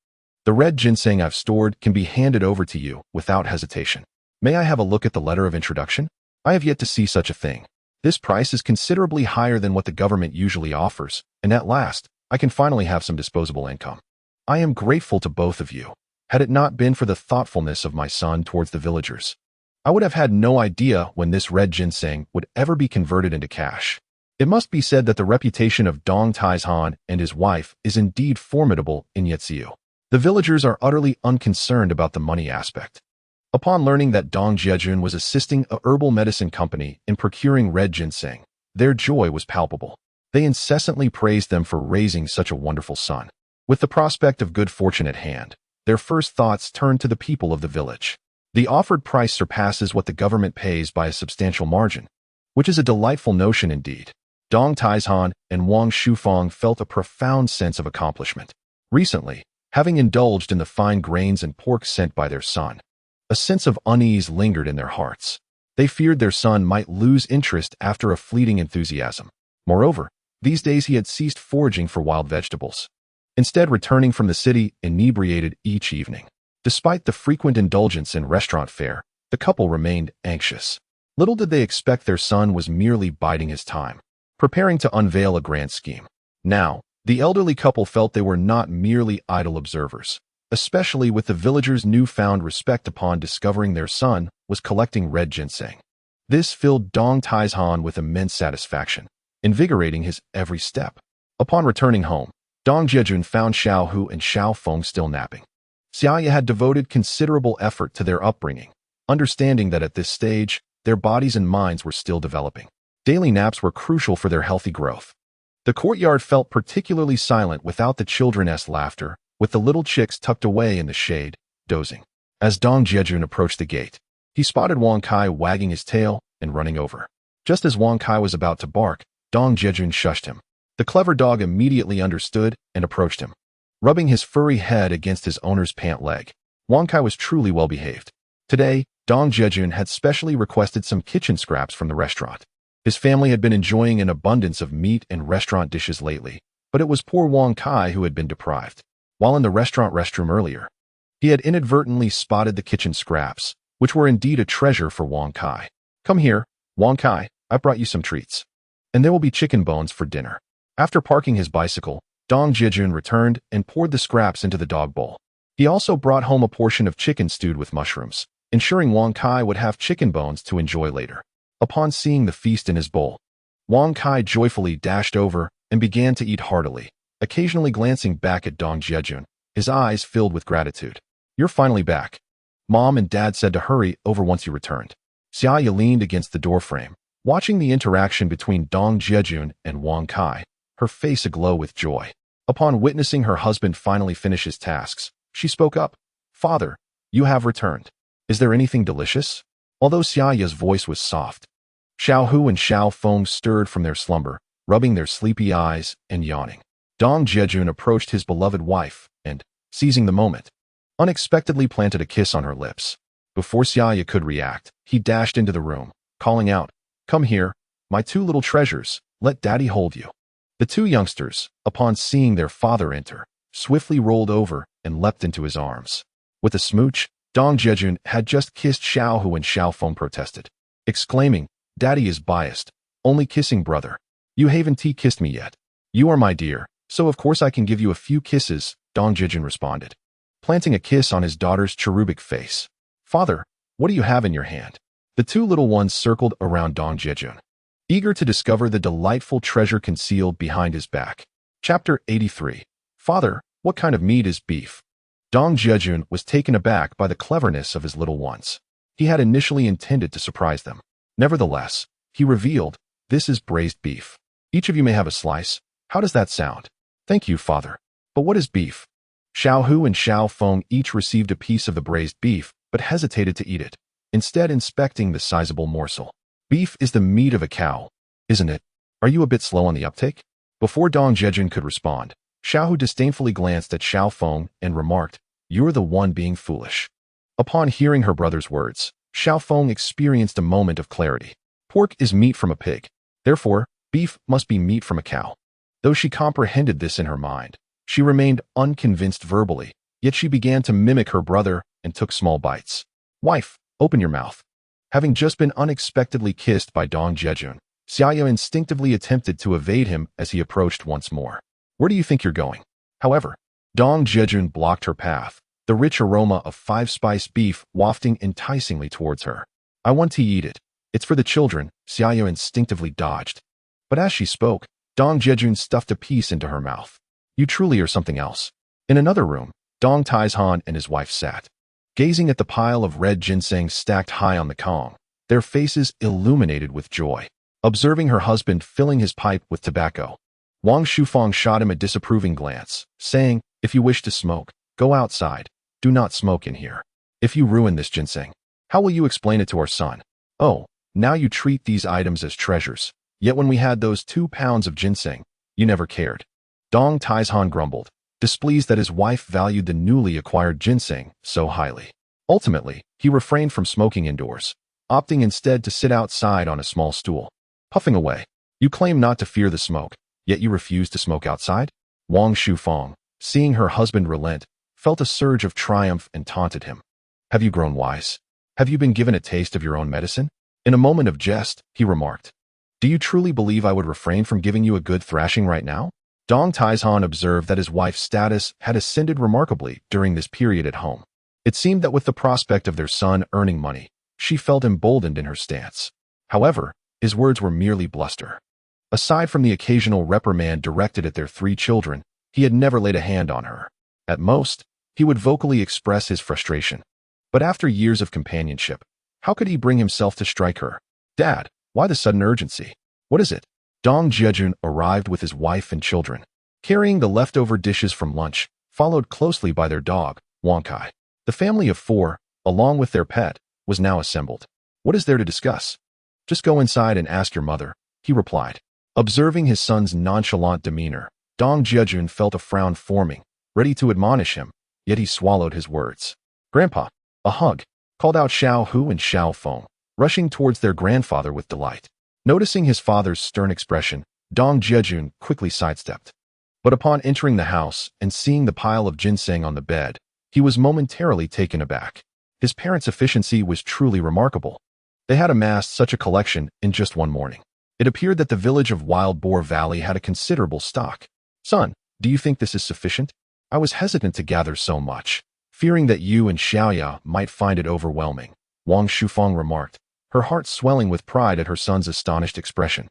The red ginseng I've stored can be handed over to you without hesitation. May I have a look at the letter of introduction? I have yet to see such a thing. This price is considerably higher than what the government usually offers, and at last, I can finally have some disposable income. I am grateful to both of you. Had it not been for the thoughtfulness of my son towards the villagers, I would have had no idea when this red ginseng would ever be converted into cash. It must be said that the reputation of Dong Taizhan and his wife is indeed formidable in Yizhuyu. The villagers are utterly unconcerned about the money aspect. Upon learning that Dong Jiajun was assisting a herbal medicine company in procuring red ginseng, their joy was palpable. They incessantly praised them for raising such a wonderful son. With the prospect of good fortune at hand, their first thoughts turned to the people of the village. The offered price surpasses what the government pays by a substantial margin, which is a delightful notion indeed. Dong Taizhan and Wang Shufang felt a profound sense of accomplishment. Recently, having indulged in the fine grains and pork sent by their son, a sense of unease lingered in their hearts. They feared their son might lose interest after a fleeting enthusiasm. Moreover, these days he had ceased foraging for wild vegetables, instead returning from the city inebriated each evening. Despite the frequent indulgence in restaurant fare, the couple remained anxious. Little did they expect their son was merely biding his time, preparing to unveil a grand scheme. Now, the elderly couple felt they were not merely idle observers, especially with the villagers' newfound respect upon discovering their son was collecting red ginseng. This filled Dong Taizhan with immense satisfaction, invigorating his every step. Upon returning home, Dong Jiajun found Xiao Hu and Xiao Feng still napping. Xia Ya had devoted considerable effort to their upbringing, understanding that at this stage, their bodies and minds were still developing. Daily naps were crucial for their healthy growth. The courtyard felt particularly silent without the children's laughter, with the little chicks tucked away in the shade, dozing. As Dong Jiajun approached the gate, he spotted Wang Kai wagging his tail and running over. Just as Wang Kai was about to bark, Dong Jiajun shushed him. The clever dog immediately understood and approached him, rubbing his furry head against his owner's pant leg. Wang Kai was truly well behaved. Today, Dong Jiajun had specially requested some kitchen scraps from the restaurant. His family had been enjoying an abundance of meat and restaurant dishes lately, but it was poor Wang Kai who had been deprived. While in the restaurant restroom earlier, he had inadvertently spotted the kitchen scraps, which were indeed a treasure for Wang Kai. Come here, Wang Kai, I brought you some treats. And there will be chicken bones for dinner. After parking his bicycle, Dong Jiajun returned and poured the scraps into the dog bowl. He also brought home a portion of chicken stewed with mushrooms, ensuring Wang Kai would have chicken bones to enjoy later. Upon seeing the feast in his bowl, Wang Kai joyfully dashed over and began to eat heartily, occasionally glancing back at Dong Jiajun, his eyes filled with gratitude. You're finally back. Mom and Dad said to hurry over once you returned. Xia Ya leaned against the doorframe, watching the interaction between Dong Jiajun and Wang Kai, her face aglow with joy. Upon witnessing her husband finally finish his tasks, she spoke up. Father, you have returned. Is there anything delicious? Although Xia Ya's voice was soft, Xiao Hu and Xiao Feng stirred from their slumber, rubbing their sleepy eyes and yawning. Dong Jiajun approached his beloved wife and, seizing the moment, unexpectedly planted a kiss on her lips. Before Xia Ya could react, he dashed into the room, calling out, Come here, My two little treasures, let daddy hold you." The two youngsters, upon seeing their father enter, swiftly rolled over and leapt into his arms. With a smooch, Dong Jiajun had just kissed Xiao Hu when Xiao Feng protested, exclaiming, "Daddy is biased, only kissing brother. You haven't kissed me yet. You are my dear, so of course I can give you a few kisses," Dong Jiajun responded, planting a kiss on his daughter's cherubic face. "Father, what do you have in your hand?" The two little ones circled around Dong Jiajun, eager to discover the delightful treasure concealed behind his back. Chapter 83. Father, what kind of meat is beef? Dong Jiajun was taken aback by the cleverness of his little ones. He had initially intended to surprise them. Nevertheless, he revealed, "This is braised beef. Each of you may have a slice. How does that sound?" "Thank you, father. But what is beef?" Xiao Hu and Xiao Feng each received a piece of the braised beef, but hesitated to eat it, instead inspecting the sizable morsel. "Beef is the meat of a cow, isn't it? Are you a bit slow on the uptake?" Before Dong Jiajun could respond, Xiao Hu disdainfully glanced at Xiao Feng and remarked, "You're the one being foolish." Upon hearing her brother's words, Xiao Feng experienced a moment of clarity. Pork is meat from a pig. Therefore, beef must be meat from a cow. Though she comprehended this in her mind, she remained unconvinced verbally, yet she began to mimic her brother and took small bites. "Wife, open your mouth." Having just been unexpectedly kissed by Dong Jiajun, Xia Ya instinctively attempted to evade him as he approached once more. "Where do you think you're going?" However, Dong Jiajun blocked her path, the rich aroma of five-spice beef wafting enticingly towards her. "I want to eat it. It's for the children," Xia Ya instinctively dodged. But as she spoke, Dong Jiajun stuffed a piece into her mouth. "You truly are something else." In another room, Dong Taizhan and his wife sat, gazing at the pile of red ginseng stacked high on the kong, their faces illuminated with joy. Observing her husband filling his pipe with tobacco, Wang Shufang shot him a disapproving glance, saying, "If you wish to smoke, go outside. Do not smoke in here. If you ruin this ginseng, how will you explain it to our son? Oh, now you treat these items as treasures. Yet when we had those 2 pounds of ginseng, you never cared." Dong Taizhan grumbled, displeased that his wife valued the newly acquired ginseng so highly. Ultimately, he refrained from smoking indoors, opting instead to sit outside on a small stool, puffing away. "You claim not to fear the smoke, yet you refuse to smoke outside?" Wang Shufang, seeing her husband relent, felt a surge of triumph and taunted him. "Have you grown wise? Have you been given a taste of your own medicine?" In a moment of jest, he remarked, "Do you truly believe I would refrain from giving you a good thrashing right now?" Dong Taizhan observed that his wife's status had ascended remarkably during this period at home. It seemed that with the prospect of their son earning money, she felt emboldened in her stance. However, his words were merely bluster. Aside from the occasional reprimand directed at their 3 children, he had never laid a hand on her. At most, he would vocally express his frustration. But after years of companionship, how could he bring himself to strike her? "Dad, why the sudden urgency? What is it?" Dong Jiajun arrived with his wife and children, carrying the leftover dishes from lunch, followed closely by their dog, Wangkai. The family of 4, along with their pet, was now assembled. "What is there to discuss?" "Just go inside and ask your mother," he replied. Observing his son's nonchalant demeanor, Dong Jiajun felt a frown forming, ready to admonish him, yet he swallowed his words. "Grandpa, a hug," called out Xiao Hu and Xiao Feng, rushing towards their grandfather with delight. Noticing his father's stern expression, Dong Jiajun quickly sidestepped. But upon entering the house and seeing the pile of ginseng on the bed, he was momentarily taken aback. His parents' efficiency was truly remarkable. They had amassed such a collection in just one morning. It appeared that the village of Wild Boar Valley had a considerable stock. "Son, do you think this is sufficient? I was hesitant to gather so much, fearing that you and Xiao Ya might find it overwhelming," Wang Shufang remarked, her heart swelling with pride at her son's astonished expression.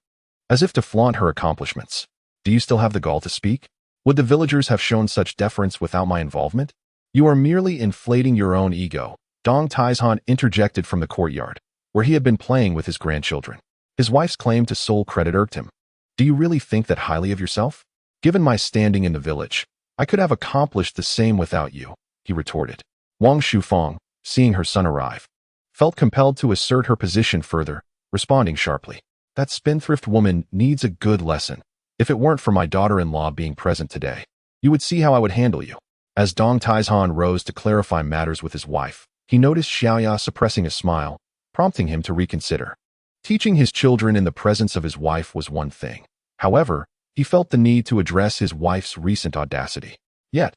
As if to flaunt her accomplishments. "Do you still have the gall to speak? Would the villagers have shown such deference without my involvement? You are merely inflating your own ego," Dong Taizhan interjected from the courtyard, where he had been playing with his grandchildren. His wife's claim to sole credit irked him. "Do you really think that highly of yourself? Given my standing in the village, I could have accomplished the same without you," he retorted. Wang Shufang, seeing her son arrive, felt compelled to assert her position further, responding sharply, "That spendthrift woman needs a good lesson. If it weren't for my daughter-in-law being present today, you would see how I would handle you." As Dong Taizhan rose to clarify matters with his wife, he noticed Xiao Ya suppressing a smile, prompting him to reconsider. Teaching his children in the presence of his wife was one thing. However, he felt the need to address his wife's recent audacity. Yet,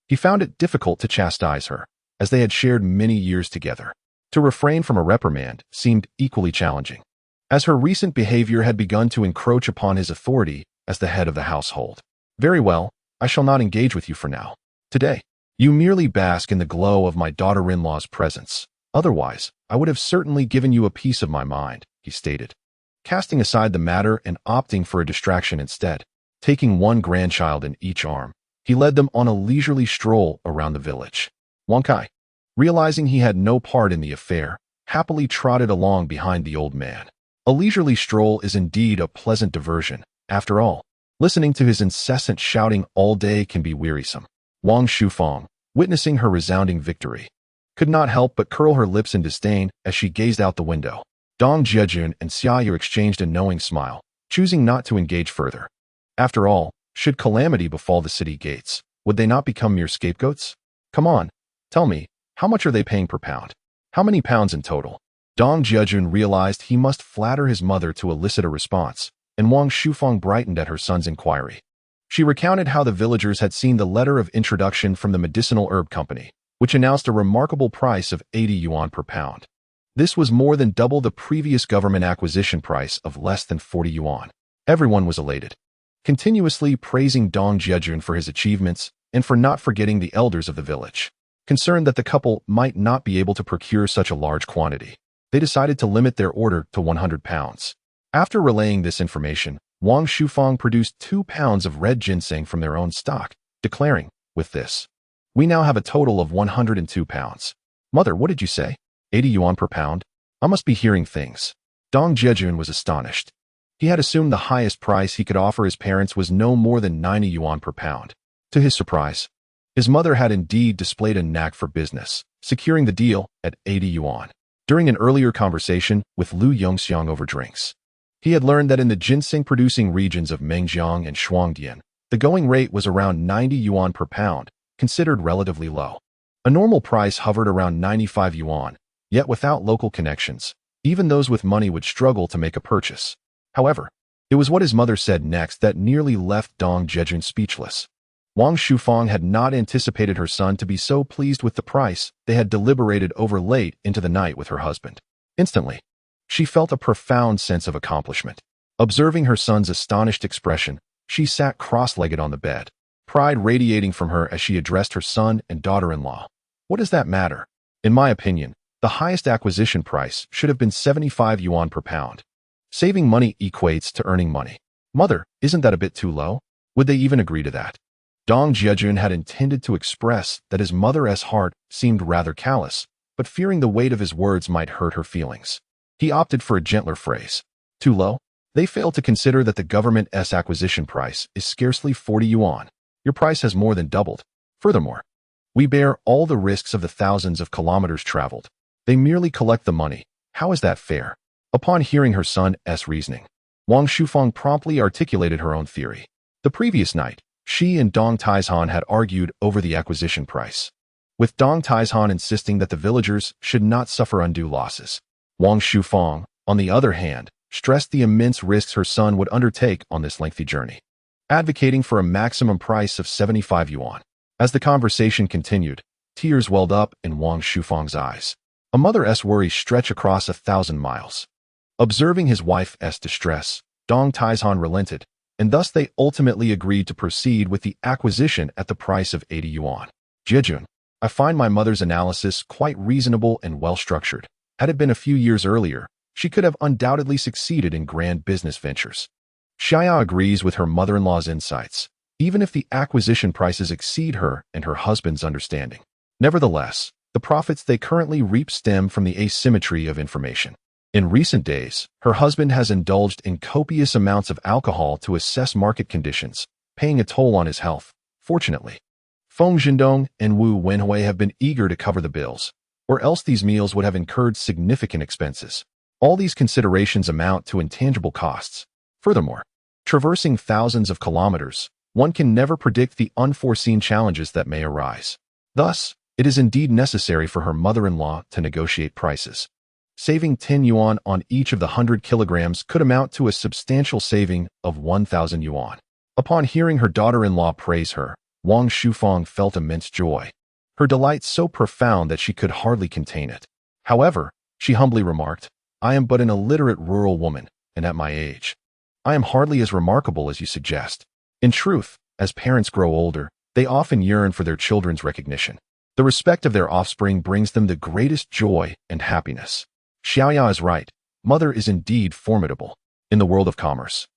he found it difficult to chastise her, as they had shared many years together. To refrain from a reprimand seemed equally challenging, as her recent behavior had begun to encroach upon his authority as the head of the household. Very well, I shall not engage with you for now. Today, you merely bask in the glow of my daughter-in-law's presence. Otherwise, I would have certainly given you a piece of my mind, he stated, casting aside the matter and opting for a distraction instead. Taking one grandchild in each arm, he led them on a leisurely stroll around the village. Wang Kai, realizing he had no part in the affair, happily trotted along behind the old man. A leisurely stroll is indeed a pleasant diversion. After all, listening to his incessant shouting all day can be wearisome. Wang Shufang, witnessing her resounding victory, could not help but curl her lips in disdain as she gazed out the window. Dong Jiajun and Xia Ya exchanged a knowing smile, choosing not to engage further. After all, should calamity befall the city gates, would they not become mere scapegoats? Come on, tell me, how much are they paying per pound? How many pounds in total? Dong Jiajun realized he must flatter his mother to elicit a response, and Wang Shufang brightened at her son's inquiry. She recounted how the villagers had seen the letter of introduction from the medicinal herb company, which announced a remarkable price of 80 yuan per pound. This was more than double the previous government acquisition price of less than 40 yuan. Everyone was elated, continuously praising Dong Jiajun for his achievements and for not forgetting the elders of the village. Concerned that the couple might not be able to procure such a large quantity, they decided to limit their order to 100 pounds. After relaying this information, Wang Shufang produced 2 pounds of red ginseng from their own stock, declaring, with this, we now have a total of 102 pounds. Mother, what did you say? 80 yuan per pound? I must be hearing things. Dong Jiajun was astonished. He had assumed the highest price he could offer his parents was no more than 90 yuan per pound. To his surprise, his mother had indeed displayed a knack for business, securing the deal at 80 yuan. During an earlier conversation with Lu Yongxiang over drinks, he had learned that in the ginseng-producing regions of Mengjiang and Shuangdian, the going rate was around 90 yuan per pound, considered relatively low. A normal price hovered around 95 yuan, yet without local connections, even those with money would struggle to make a purchase. However, it was what his mother said next that nearly left Dong Jiajun speechless. Wang Shufang had not anticipated her son to be so pleased with the price they had deliberated over late into the night with her husband. Instantly, she felt a profound sense of accomplishment. Observing her son's astonished expression, she sat cross-legged on the bed, pride radiating from her as she addressed her son and daughter-in-law. What does that matter? In my opinion, the highest acquisition price should have been 75 yuan per pound. Saving money equates to earning money. Mother, isn't that a bit too low? Would they even agree to that? Dong Jiajun had intended to express that his mother's heart seemed rather callous, but fearing the weight of his words might hurt her feelings, he opted for a gentler phrase. Too low? They failed to consider that the government's acquisition price is scarcely 40 yuan. Your price has more than doubled. Furthermore, we bear all the risks of the thousands of kilometers traveled. They merely collect the money. How is that fair? Upon hearing her son's reasoning, Wang Shufang promptly articulated her own theory. The previous night, she and Dong Taizhan had argued over the acquisition price, with Dong Taizhan insisting that the villagers should not suffer undue losses. Wang Shufang, on the other hand, stressed the immense risks her son would undertake on this lengthy journey, advocating for a maximum price of 75 yuan. As the conversation continued, tears welled up in Wang Shufang's eyes. A mother's worries stretch across 1,000 miles. Observing his wife's distress, Dong Taizhan relented, and thus they ultimately agreed to proceed with the acquisition at the price of 80 yuan. Jiajun, I find my mother's analysis quite reasonable and well-structured. Had it been a few years earlier, she could have undoubtedly succeeded in grand business ventures. Xia Ya agrees with her mother-in-law's insights, even if the acquisition prices exceed her and her husband's understanding. Nevertheless, the profits they currently reap stem from the asymmetry of information. In recent days, her husband has indulged in copious amounts of alcohol to assess market conditions, paying a toll on his health. Fortunately, Feng Jindong and Wu Wenhui have been eager to cover the bills, or else these meals would have incurred significant expenses. All these considerations amount to intangible costs. Furthermore, traversing thousands of kilometers, one can never predict the unforeseen challenges that may arise. Thus, it is indeed necessary for her mother-in-law to negotiate prices. Saving 10 yuan on each of the 100 kilograms could amount to a substantial saving of 1,000 yuan. Upon hearing her daughter-in-law praise her, Wang Shufang felt immense joy. Her delight so profound that she could hardly contain it. However, she humbly remarked, "I am but an illiterate rural woman, and at my age, I am hardly as remarkable as you suggest." In truth, as parents grow older, they often yearn for their children's recognition. The respect of their offspring brings them the greatest joy and happiness. Xia Ya is right. Mother is indeed formidable. In the world of commerce,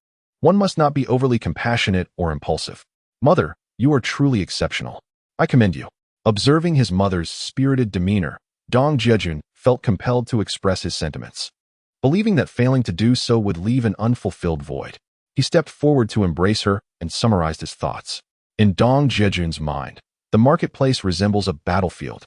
one must not be overly compassionate or impulsive. Mother, you are truly exceptional. I commend you. Observing his mother's spirited demeanor, Dong Jiajun felt compelled to express his sentiments. Believing that failing to do so would leave an unfulfilled void, he stepped forward to embrace her and summarized his thoughts. In Dong Jiajun's mind, the marketplace resembles a battlefield,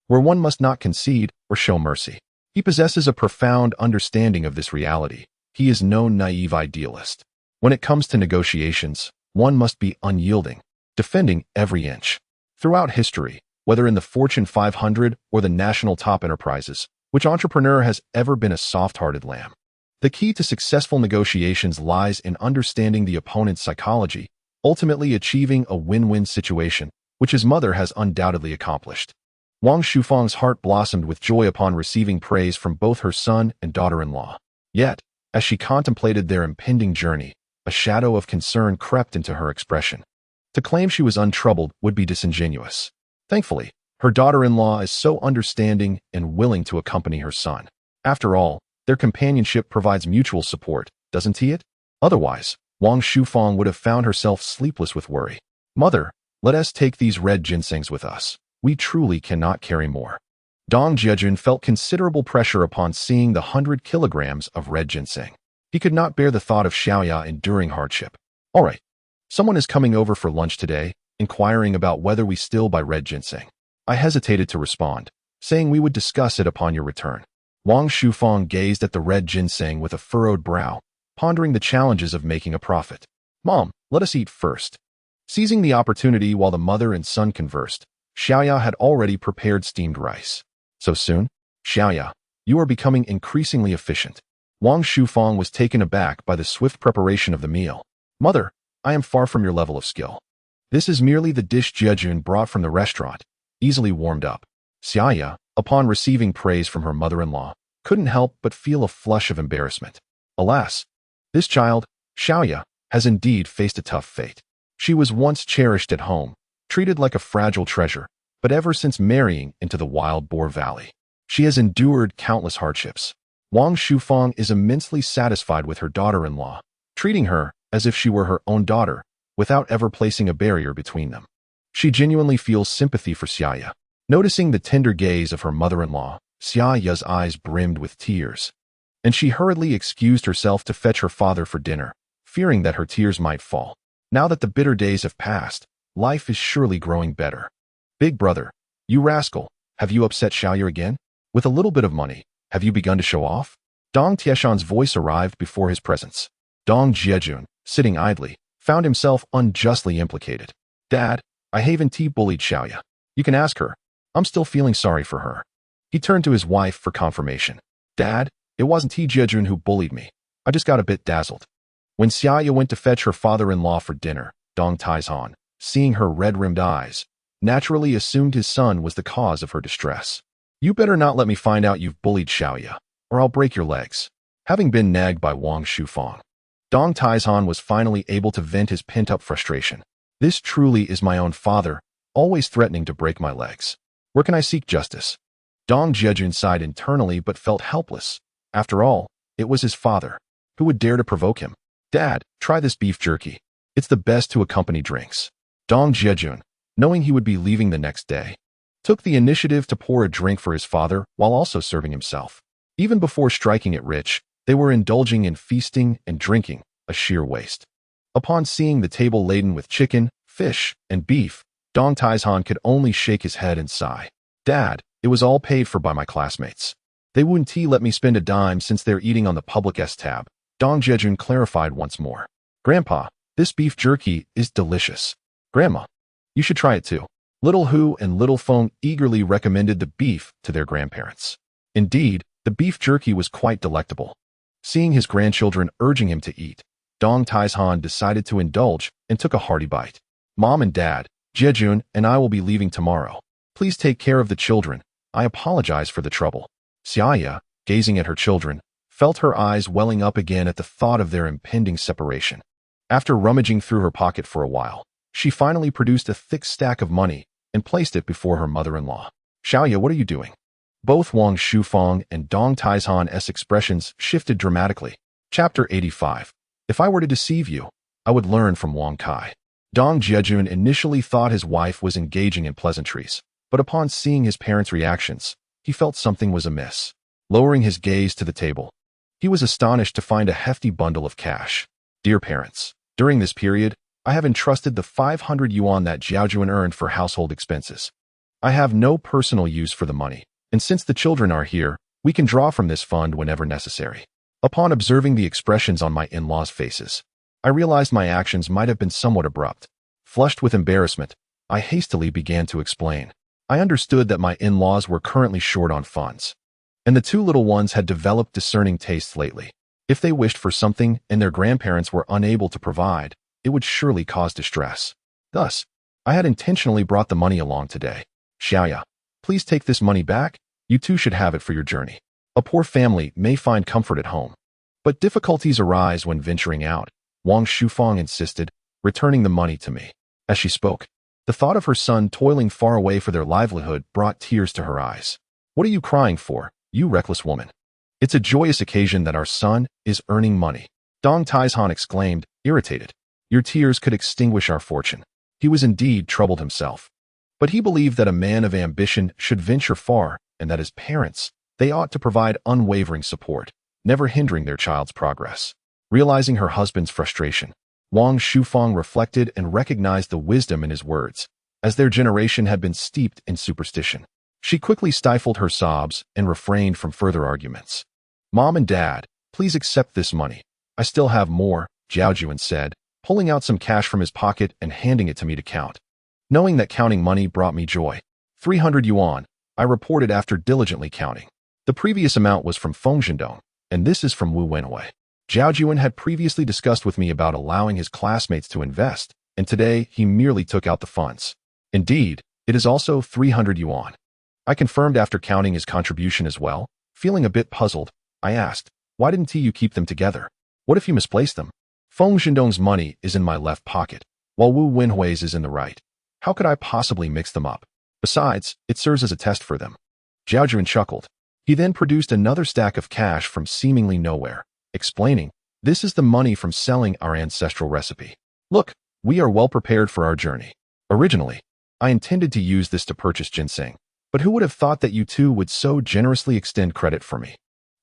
where one must not concede or show mercy. He possesses a profound understanding of this reality. He is no naive idealist. When it comes to negotiations, one must be unyielding, defending every inch. Throughout history, whether in the Fortune 500 or the national top enterprises, which entrepreneur has ever been a soft-hearted lamb? The key to successful negotiations lies in understanding the opponent's psychology, ultimately achieving a win-win situation, which his mother has undoubtedly accomplished. Wang Shufang's heart blossomed with joy upon receiving praise from both her son and daughter-in-law. Yet, as she contemplated their impending journey, a shadow of concern crept into her expression. To claim she was untroubled would be disingenuous. Thankfully, her daughter-in-law is so understanding and willing to accompany her son. After all, their companionship provides mutual support, doesn't it? Otherwise, Wang Shufang would have found herself sleepless with worry. Mother, let us take these red ginsengs with us. We truly cannot carry more. Dong Jiajun felt considerable pressure upon seeing the 100 kilograms of red ginseng. He could not bear the thought of Xia Ya enduring hardship. All right. Someone is coming over for lunch today, inquiring about whether we still buy red ginseng. I hesitated to respond, saying we would discuss it upon your return. Wang Shufang gazed at the red ginseng with a furrowed brow, pondering the challenges of making a profit. Mom, let us eat first. Seizing the opportunity while the mother and son conversed, Xia Ya had already prepared steamed rice. So soon? Xia Ya, you are becoming increasingly efficient. Wang Shufang was taken aback by the swift preparation of the meal. Mother, I am far from your level of skill. This is merely the dish Jiajun brought from the restaurant, easily warmed up. Xia Ya, upon receiving praise from her mother-in-law, couldn't help but feel a flush of embarrassment. Alas, this child, Xia Ya, has indeed faced a tough fate. She was once cherished at home, treated like a fragile treasure, but ever since marrying into the wild boar valley, she has endured countless hardships. Wang Shufang is immensely satisfied with her daughter-in-law, treating her as if she were her own daughter, without ever placing a barrier between them. She genuinely feels sympathy for Xia Ya. Noticing the tender gaze of her mother-in-law, Xia Ya's eyes brimmed with tears, and she hurriedly excused herself to fetch her father for dinner, fearing that her tears might fall. Now that the bitter days have passed, life is surely growing better. Big brother, you rascal, have you upset Xia Ya again? With a little bit of money, have you begun to show off? Dong Tieshan's voice arrived before his presence. Dong Jiajun, sitting idly, found himself unjustly implicated. Dad, I haven't bullied Xia Ya. You can ask her. I'm still feeling sorry for her. He turned to his wife for confirmation. Dad, it wasn't Jiajun who bullied me. I just got a bit dazzled. When Xia Ya went to fetch her father-in-law for dinner, Dong Taizhan, seeing her red-rimmed eyes, naturally assumed his son was the cause of her distress. You better not let me find out you've bullied Xia Ya, or I'll break your legs. Having been nagged by Wang Shufang, Dong Taizhan was finally able to vent his pent-up frustration. This truly is my own father, always threatening to break my legs. Where can I seek justice? Dong Jiajun sighed internally but felt helpless. After all, it was his father. Who would dare to provoke him? Dad, try this beef jerky. It's the best to accompany drinks. Dong Jiajun, knowing he would be leaving the next day, took the initiative to pour a drink for his father while also serving himself. Even before striking it rich, they were indulging in feasting and drinking, a sheer waste. Upon seeing the table laden with chicken, fish, and beef, Dong Taizhan could only shake his head and sigh. Dad, it was all paid for by my classmates. They wouldn't let me spend a dime since they're eating on the public tab. Dong Jiajun clarified once more. Grandpa, this beef jerky is delicious. Grandma, you should try it too. Little Hu and Little Feng eagerly recommended the beef to their grandparents. Indeed, The beef jerky was quite delectable. Seeing his grandchildren urging him to eat, Dong Taizhan decided to indulge and took a hearty bite. Mom and Dad, Jiajun and I will be leaving tomorrow. Please take care of the children. I apologize for the trouble. Xia Ya, gazing at her children, felt her eyes welling up again at the thought of their impending separation. After rummaging through her pocket for a while, she finally produced a thick stack of money and placed it before her mother-in-law. Xia Ya, what are you doing? Both Wang Shufang and Dong Taizhan's expressions shifted dramatically. Chapter 85. If I were to deceive you, I would learn from Wang Kai. Dong Jiajun initially thought his wife was engaging in pleasantries, but upon seeing his parents' reactions, he felt something was amiss. Lowering his gaze to the table, he was astonished to find a hefty bundle of cash. Dear parents, during this period, I have entrusted the 500 yuan that Jiajun earned for household expenses. I have no personal use for the money, and since the children are here, we can draw from this fund whenever necessary. Upon observing the expressions on my in-laws' faces, I realized my actions might have been somewhat abrupt. Flushed with embarrassment, I hastily began to explain. I understood that my in-laws were currently short on funds, and the two little ones had developed discerning tastes lately. If they wished for something and their grandparents were unable to provide, it would surely cause distress. Thus, I had intentionally brought the money along today. Xia Ya, please take this money back. You too should have it for your journey. A poor family may find comfort at home, but difficulties arise when venturing out. Wang Shufang insisted, returning the money to me. As she spoke, the thought of her son toiling far away for their livelihood brought tears to her eyes. What are you crying for, you reckless woman? It's a joyous occasion that our son is earning money. Dong Taizhan exclaimed, irritated. Your tears could extinguish our fortune. He was indeed troubled himself. But he believed that a man of ambition should venture far, and that as parents, they ought to provide unwavering support, never hindering their child's progress. Realizing her husband's frustration, Wang Shufang reflected and recognized the wisdom in his words, as their generation had been steeped in superstition. She quickly stifled her sobs and refrained from further arguments. Mom and Dad, please accept this money. I still have more, Jiajun said, pulling out some cash from his pocket and handing it to me to count. Knowing that counting money brought me joy. 300 yuan, I reported after diligently counting. The previous amount was from Fengzhendong, and this is from Wu Wenhui. Jiajun had previously discussed with me about allowing his classmates to invest, and today he merely took out the funds. Indeed, it is also 300 yuan. I confirmed after counting his contribution as well. Feeling a bit puzzled, I asked, why didn't you keep them together? What if you misplaced them? Fengzhendong's money is in my left pocket, while Wu Wenhui's is in the right. How could I possibly mix them up? Besides, it serves as a test for them. Jiajun chuckled. He then produced another stack of cash from seemingly nowhere, explaining, this is the money from selling our ancestral recipe. Look, we are well prepared for our journey. Originally, I intended to use this to purchase ginseng, but who would have thought that you two would so generously extend credit for me?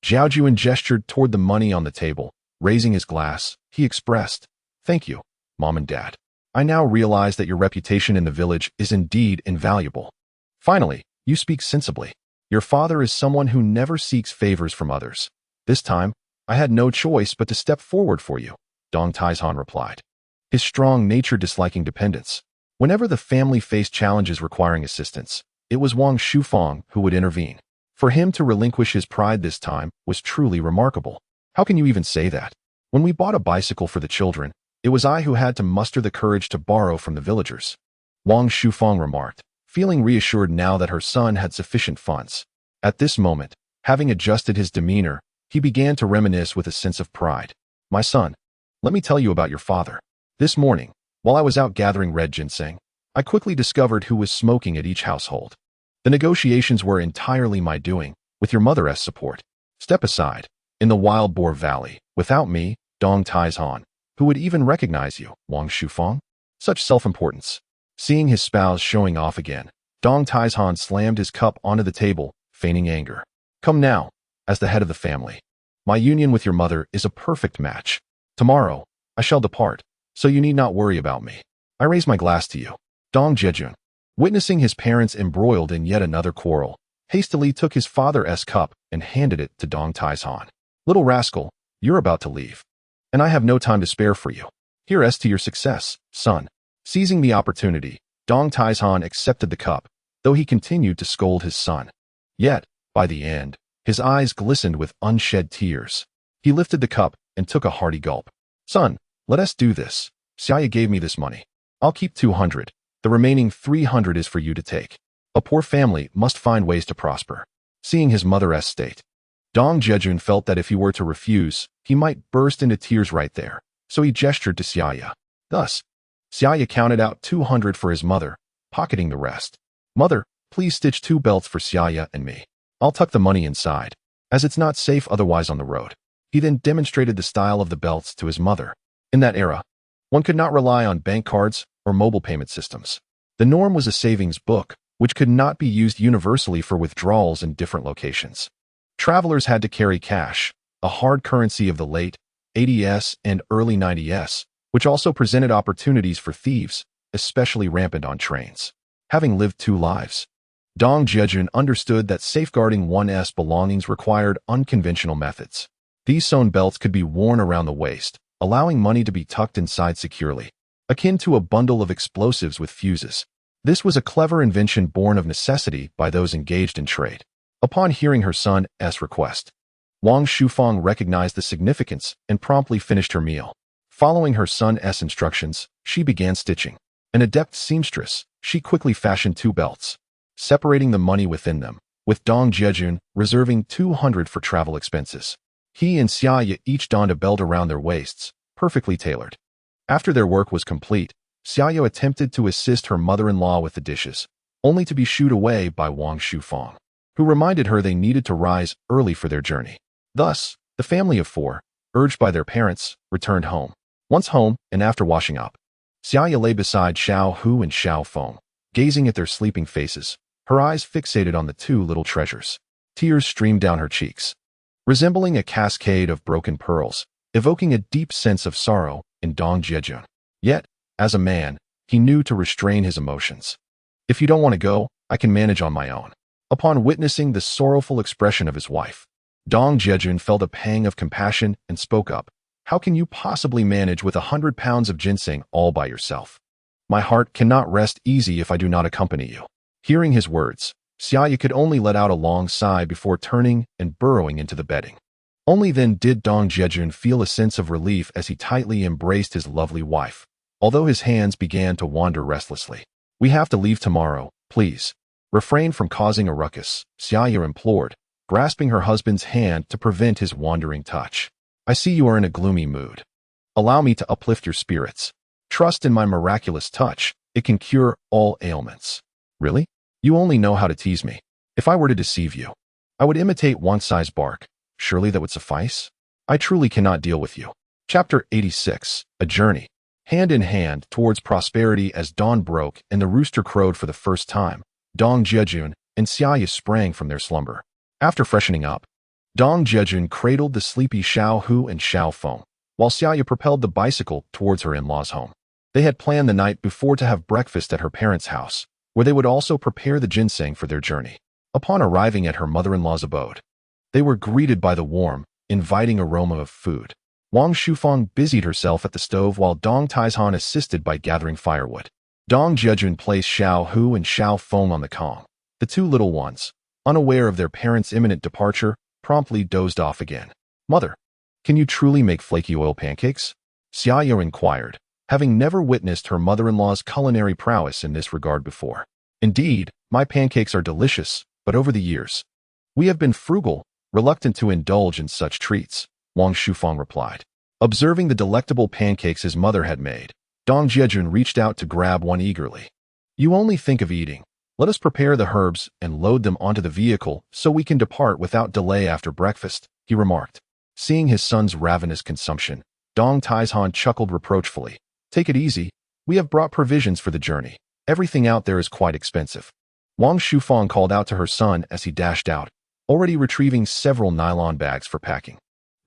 Jiajun gestured toward the money on the table. Raising his glass, he expressed, thank you, Mom and Dad. I now realize that your reputation in the village is indeed invaluable. Finally, you speak sensibly. Your father is someone who never seeks favors from others. This time, I had no choice but to step forward for you, Dong Taizhan replied. His strong nature disliking dependence. Whenever the family faced challenges requiring assistance, it was Wang Shufang who would intervene. For him to relinquish his pride this time was truly remarkable. How can you even say that? When we bought a bicycle for the children, it was I who had to muster the courage to borrow from the villagers. Wang Shufang remarked, feeling reassured now that her son had sufficient funds. At this moment, having adjusted his demeanor, he began to reminisce with a sense of pride. My son, let me tell you about your father. This morning, while I was out gathering red ginseng, I quickly discovered who was smoking at each household. The negotiations were entirely my doing, with your mother's support. Step aside. In the Wild Boar Valley, without me, Dong Taizhan, who would even recognize you, Wang Shufang? Such self-importance. Seeing his spouse showing off again, Dong Taizhan slammed his cup onto the table, feigning anger. Come now, as the head of the family. My union with your mother is a perfect match. Tomorrow, I shall depart, so you need not worry about me. I raise my glass to you. Dong Jiajun, witnessing his parents embroiled in yet another quarrel, hastily took his father's cup and handed it to Dong Taizhan. Little rascal, you're about to leave, and I have no time to spare for you. Here's to your success, son. Seizing the opportunity, Dong Taizhan accepted the cup, though he continued to scold his son. Yet, by the end, His eyes glistened with unshed tears. He lifted the cup and took a hearty gulp. Son, let us do this. Xia Ya gave me this money. I'll keep 200. The remaining 300 is for you to take. A poor family must find ways to prosper. Seeing his mother's state, Dong Jiajun felt that if he were to refuse, he might burst into tears right there, so he gestured to Xia Ya. Thus, Xia Ya counted out 200 for his mother, pocketing the rest. Mother, please stitch 2 belts for Xia Ya and me. I'll tuck the money inside, as it's not safe otherwise on the road. He then demonstrated the style of the belts to his mother. In that era, one could not rely on bank cards or mobile payment systems. The norm was a savings book, which could not be used universally for withdrawals in different locations. Travelers had to carry cash, a hard currency of the late 80s and early 90s, which also presented opportunities for thieves, especially rampant on trains. Having lived 2 lives, Dong Jiajun understood that safeguarding one's belongings required unconventional methods. These sewn belts could be worn around the waist, allowing money to be tucked inside securely, akin to a bundle of explosives with fuses. This was a clever invention born of necessity by those engaged in trade. Upon hearing her son's request, Wang Shufang recognized the significance and promptly finished her meal. Following her son's instructions, she began stitching. An adept seamstress, she quickly fashioned 2 belts, separating the money within them, with Dong Jiajun reserving 200 for travel expenses. He and Xia Ya each donned a belt around their waists, perfectly tailored. After their work was complete, Xia Ya attempted to assist her mother-in-law with the dishes, only to be shooed away by Wang Shufang, who reminded her they needed to rise early for their journey. Thus, the family of 4, urged by their parents, returned home. Once home, and after washing up, Xia Ya lay beside Xiao Hu and Xiao Feng, gazing at their sleeping faces, her eyes fixated on the 2 little treasures. Tears streamed down her cheeks, resembling a cascade of broken pearls, evoking a deep sense of sorrow in Dong Jiajun. Yet, as a man, he knew to restrain his emotions. If you don't want to go, I can manage on my own. Upon witnessing the sorrowful expression of his wife, Dong Jiajun felt a pang of compassion and spoke up. How can you possibly manage with 100 pounds of ginseng all by yourself? My heart cannot rest easy if I do not accompany you. Hearing his words, Xia Ya could only let out a long sigh before turning and burrowing into the bedding. Only then did Dong Jiajun feel a sense of relief as he tightly embraced his lovely wife, although his hands began to wander restlessly. We have to leave tomorrow, please. Refrain from causing a ruckus, Xia Ya implored, grasping her husband's hand to prevent his wandering touch. I see you are in a gloomy mood. Allow me to uplift your spirits. Trust in my miraculous touch. It can cure all ailments. Really? You only know how to tease me. If I were to deceive you, I would imitate one-size bark. Surely that would suffice? I truly cannot deal with you. Chapter 86. A Journey. Hand in hand towards prosperity. As dawn broke and the rooster crowed for the first time, Dong Jiajun and Xia Ya sprang from their slumber. After freshening up, Dong Jiajun cradled the sleepy Xiao Hu and Xiao Feng, while Xia Ya propelled the bicycle towards her in-laws' home. They had planned the night before to have breakfast at her parents' house, where they would also prepare the ginseng for their journey. Upon arriving at her mother-in-law's abode, they were greeted by the warm, inviting aroma of food. Wang Shufang busied herself at the stove while Dong Taizhan assisted by gathering firewood. Dong Jiajun placed Xiao Hu and Xiao Feng on the Kong. The 2 little ones, unaware of their parents' imminent departure, promptly dozed off again. Mother, can you truly make flaky oil pancakes? Xia Ya inquired, having never witnessed her mother-in-law's culinary prowess in this regard before. Indeed, my pancakes are delicious, but over the years, we have been frugal, reluctant to indulge in such treats, Wang Shufang replied. Observing the delectable pancakes his mother had made, Dong Jiajun reached out to grab one eagerly. You only think of eating. Let us prepare the herbs and load them onto the vehicle so we can depart without delay after breakfast, he remarked. Seeing his son's ravenous consumption, Dong Taizhan chuckled reproachfully. Take it easy. We have brought provisions for the journey. Everything out there is quite expensive. Wang Shufang called out to her son as he dashed out, already retrieving several nylon bags for packing.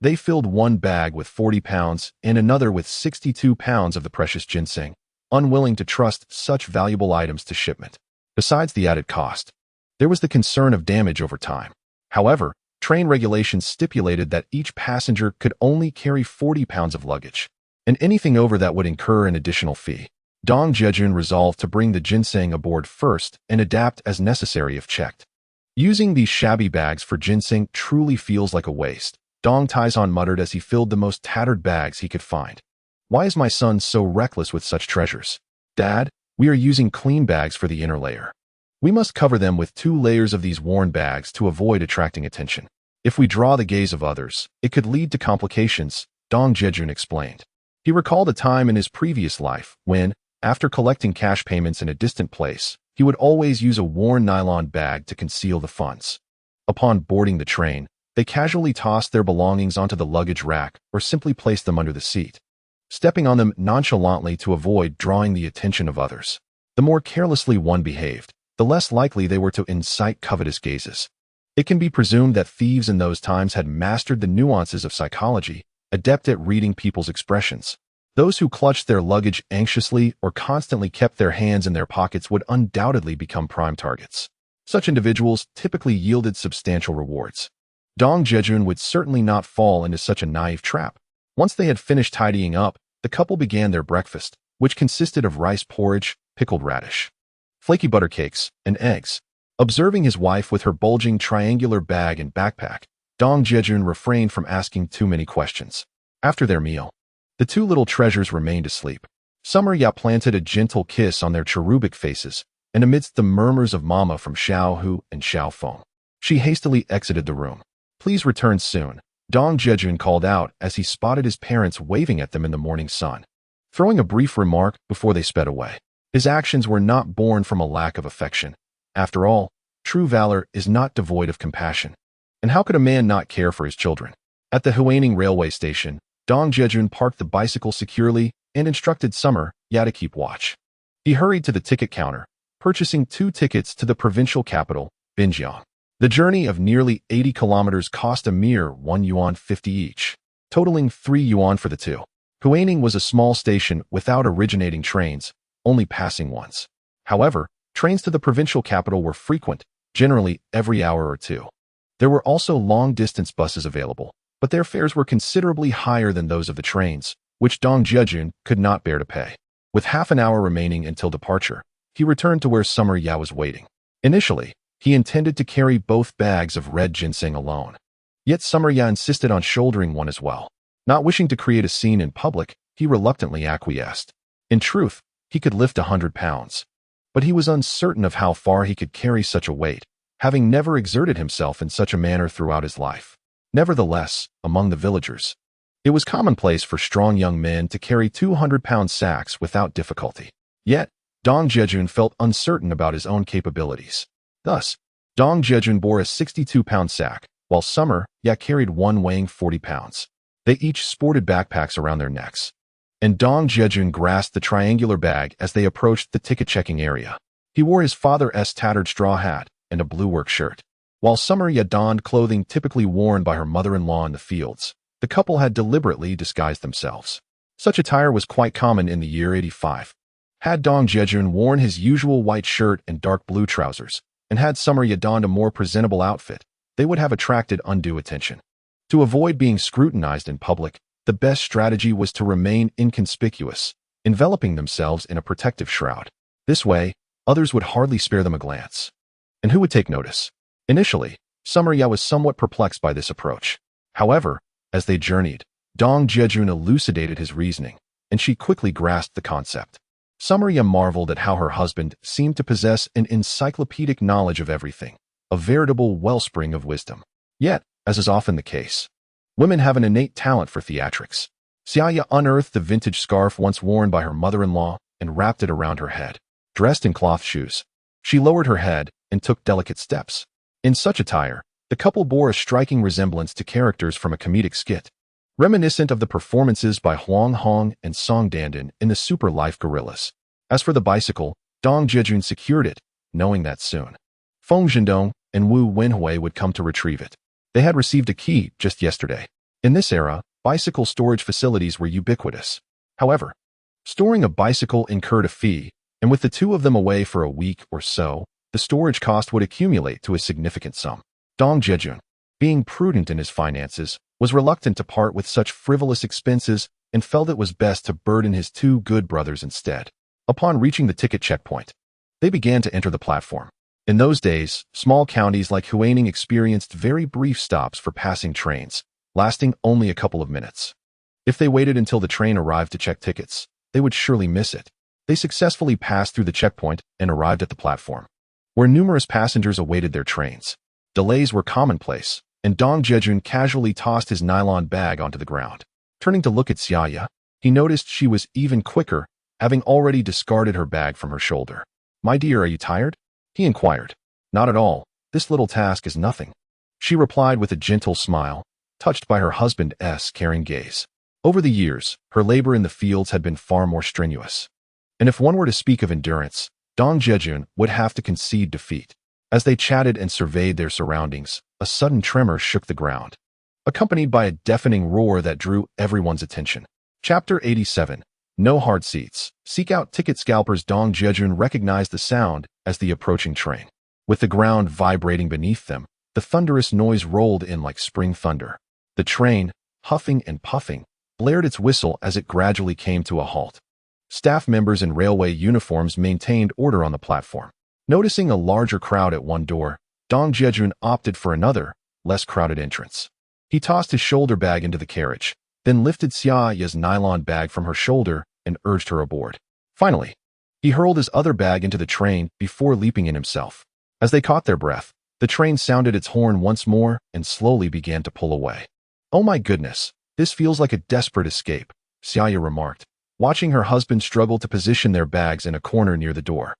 They filled one bag with 40 pounds and another with 62 pounds of the precious ginseng, unwilling to trust such valuable items to shipment. Besides the added cost, there was the concern of damage over time. However, train regulations stipulated that each passenger could only carry 40 pounds of luggage, and anything over that would incur an additional fee. Dong Jiajun resolved to bring the ginseng aboard first and adapt as necessary if checked. Using these shabby bags for ginseng truly feels like a waste, Dong Taizan muttered as he filled the most tattered bags he could find. Why is my son so reckless with such treasures? Dad, we are using clean bags for the inner layer. We must cover them with 2 layers of these worn bags to avoid attracting attention. If we draw the gaze of others, it could lead to complications, Dong Jiajun explained. He recalled a time in his previous life when, after collecting cash payments in a distant place, he would always use a worn nylon bag to conceal the funds. Upon boarding the train, they casually tossed their belongings onto the luggage rack or simply placed them under the seat, stepping on them nonchalantly to avoid drawing the attention of others. The more carelessly one behaved, the less likely they were to incite covetous gazes. It can be presumed that thieves in those times had mastered the nuances of psychology, adept at reading people's expressions. Those who clutched their luggage anxiously or constantly kept their hands in their pockets would undoubtedly become prime targets. Such individuals typically yielded substantial rewards. Dong Jiajun would certainly not fall into such a naive trap. Once they had finished tidying up, the couple began their breakfast, which consisted of rice porridge, pickled radish, flaky butter cakes, and eggs. Observing his wife with her bulging triangular bag and backpack, Dong Jiajun refrained from asking too many questions. After their meal, the 2 little treasures remained asleep. Summer Ya planted a gentle kiss on their cherubic faces, and amidst the murmurs of Mama from Xiao Hu and Xiao Feng, she hastily exited the room. Please return soon, Dong Jiajun called out as he spotted his parents waving at them in the morning sun, throwing a brief remark before they sped away. His actions were not born from a lack of affection. After all, true valor is not devoid of compassion. And how could a man not care for his children? At the Huaining railway station, Dong Jiajun parked the bicycle securely and instructed Summer Ya to keep watch. He hurried to the ticket counter, purchasing 2 tickets to the provincial capital, Binjiang. The journey of nearly 80 kilometers cost a mere 1 yuan 50 each, totaling 3 yuan for the 2. Huaining was a small station without originating trains, only passing ones. However, trains to the provincial capital were frequent, generally every hour or 2. There were also long-distance buses available, but their fares were considerably higher than those of the trains, which Dong Jiajun could not bear to pay. With half an hour remaining until departure, he returned to where Summer Ya was waiting. Initially, he intended to carry both bags of red ginseng alone. Yet Summer Ya insisted on shouldering one as well. Not wishing to create a scene in public, he reluctantly acquiesced. In truth, he could lift 100 pounds. But he was uncertain of how far he could carry such a weight, having never exerted himself in such a manner throughout his life. Nevertheless, among the villagers, it was commonplace for strong young men to carry 200-pound sacks without difficulty. Yet, Dong Jiajun felt uncertain about his own capabilities. Thus, Dong Jiajun bore a 62-pound sack, while Summer Ya carried one weighing 40 pounds. They each sported backpacks around their necks, and Dong Jiajun grasped the triangular bag as they approached the ticket-checking area. He wore his father's tattered straw hat and a blue work shirt, while Summer Ya donned clothing typically worn by her mother-in-law in the fields. The couple had deliberately disguised themselves. Such attire was quite common in the year 85. Had Dong Jiajun worn his usual white shirt and dark blue trousers, and had Summer Ya donned a more presentable outfit, they would have attracted undue attention. To avoid being scrutinized in public, the best strategy was to remain inconspicuous, enveloping themselves in a protective shroud. This way, others would hardly spare them a glance. And who would take notice? Initially, Summer Ya was somewhat perplexed by this approach. However, as they journeyed, Dong Jiajun elucidated his reasoning, and she quickly grasped the concept. Summer Ya marveled at how her husband seemed to possess an encyclopedic knowledge of everything, a veritable wellspring of wisdom. Yet, as is often the case, women have an innate talent for theatrics. Xia Ya unearthed the vintage scarf once worn by her mother-in-law and wrapped it around her head. Dressed in cloth shoes, she lowered her head and took delicate steps. In such attire, the couple bore a striking resemblance to characters from a comedic skit, reminiscent of the performances by Huang Hong and Song Dandan in the Super Life Gorillas. As for the bicycle, Dong Jiajun secured it, knowing that soon Feng Zhendong and Wu Wenhui would come to retrieve it. They had received a key just yesterday. In this era, bicycle storage facilities were ubiquitous. However, storing a bicycle incurred a fee, and with the 2 of them away for a week or so, the storage cost would accumulate to a significant sum. Dong Jiajun, being prudent in his finances, was reluctant to part with such frivolous expenses and felt it was best to burden his 2 good brothers instead. Upon reaching the ticket checkpoint, they began to enter the platform. In those days, small counties like Huaining experienced very brief stops for passing trains, lasting only a couple of minutes. If they waited until the train arrived to check tickets, they would surely miss it. They successfully passed through the checkpoint and arrived at the platform, where numerous passengers awaited their trains. Delays were commonplace, and Dong Jiajun casually tossed his nylon bag onto the ground. Turning to look at Xia Ya, he noticed she was even quicker, having already discarded her bag from her shoulder. "My dear, are you tired?" he inquired. "Not at all. This little task is nothing," she replied with a gentle smile, touched by her husband's caring gaze. Over the years, her labor in the fields had been far more strenuous. And if one were to speak of endurance, Dong Jiajun would have to concede defeat. As they chatted and surveyed their surroundings, a sudden tremor shook the ground, accompanied by a deafening roar that drew everyone's attention. Chapter 87. No hard seats. Seek out ticket scalpers. Dong Jiajun recognized the sound as the approaching train. With the ground vibrating beneath them, the thunderous noise rolled in like spring thunder. The train, huffing and puffing, blared its whistle as it gradually came to a halt. Staff members in railway uniforms maintained order on the platform. Noticing a larger crowd at one door, Dong Jiajun opted for another, less crowded entrance. He tossed his shoulder bag into the carriage, then lifted Xia Ya's nylon bag from her shoulder and urged her aboard. Finally, he hurled his other bag into the train before leaping in himself. As they caught their breath, the train sounded its horn once more and slowly began to pull away. "Oh my goodness, this feels like a desperate escape," Xia Ya remarked, watching her husband struggle to position their bags in a corner near the door.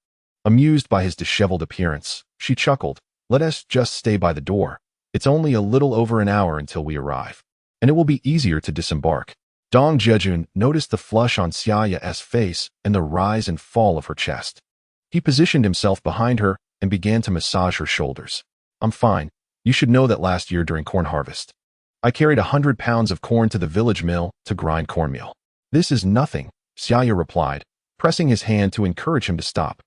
Amused by his disheveled appearance, she chuckled, "Let us just stay by the door. It's only a little over an hour until we arrive, and it will be easier to disembark." Dong Jiajun noticed the flush on Xia Ya's face and the rise and fall of her chest. He positioned himself behind her and began to massage her shoulders. "I'm fine. You should know that last year during corn harvest, I carried 100 pounds of corn to the village mill to grind cornmeal." "This is nothing," Xia Ya replied, pressing his hand to encourage him to stop.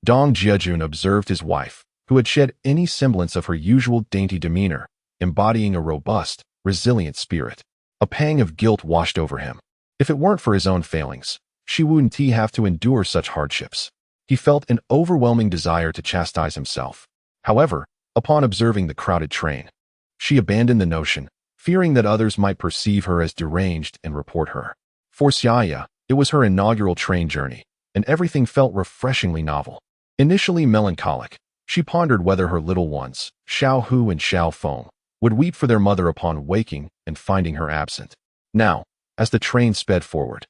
Dong Jiajun observed his wife, who had shed any semblance of her usual dainty demeanor, embodying a robust, resilient spirit. A pang of guilt washed over him. If it weren't for his own failings, she wouldn't he have to endure such hardships. He felt an overwhelming desire to chastise himself. However, upon observing the crowded train, she abandoned the notion, fearing that others might perceive her as deranged and report her. For Xia Ya, it was her inaugural train journey, and everything felt refreshingly novel. Initially melancholic, she pondered whether her little ones, Xiao Hu and Xiao Feng, would weep for their mother upon waking and finding her absent. Now, as the train sped forward,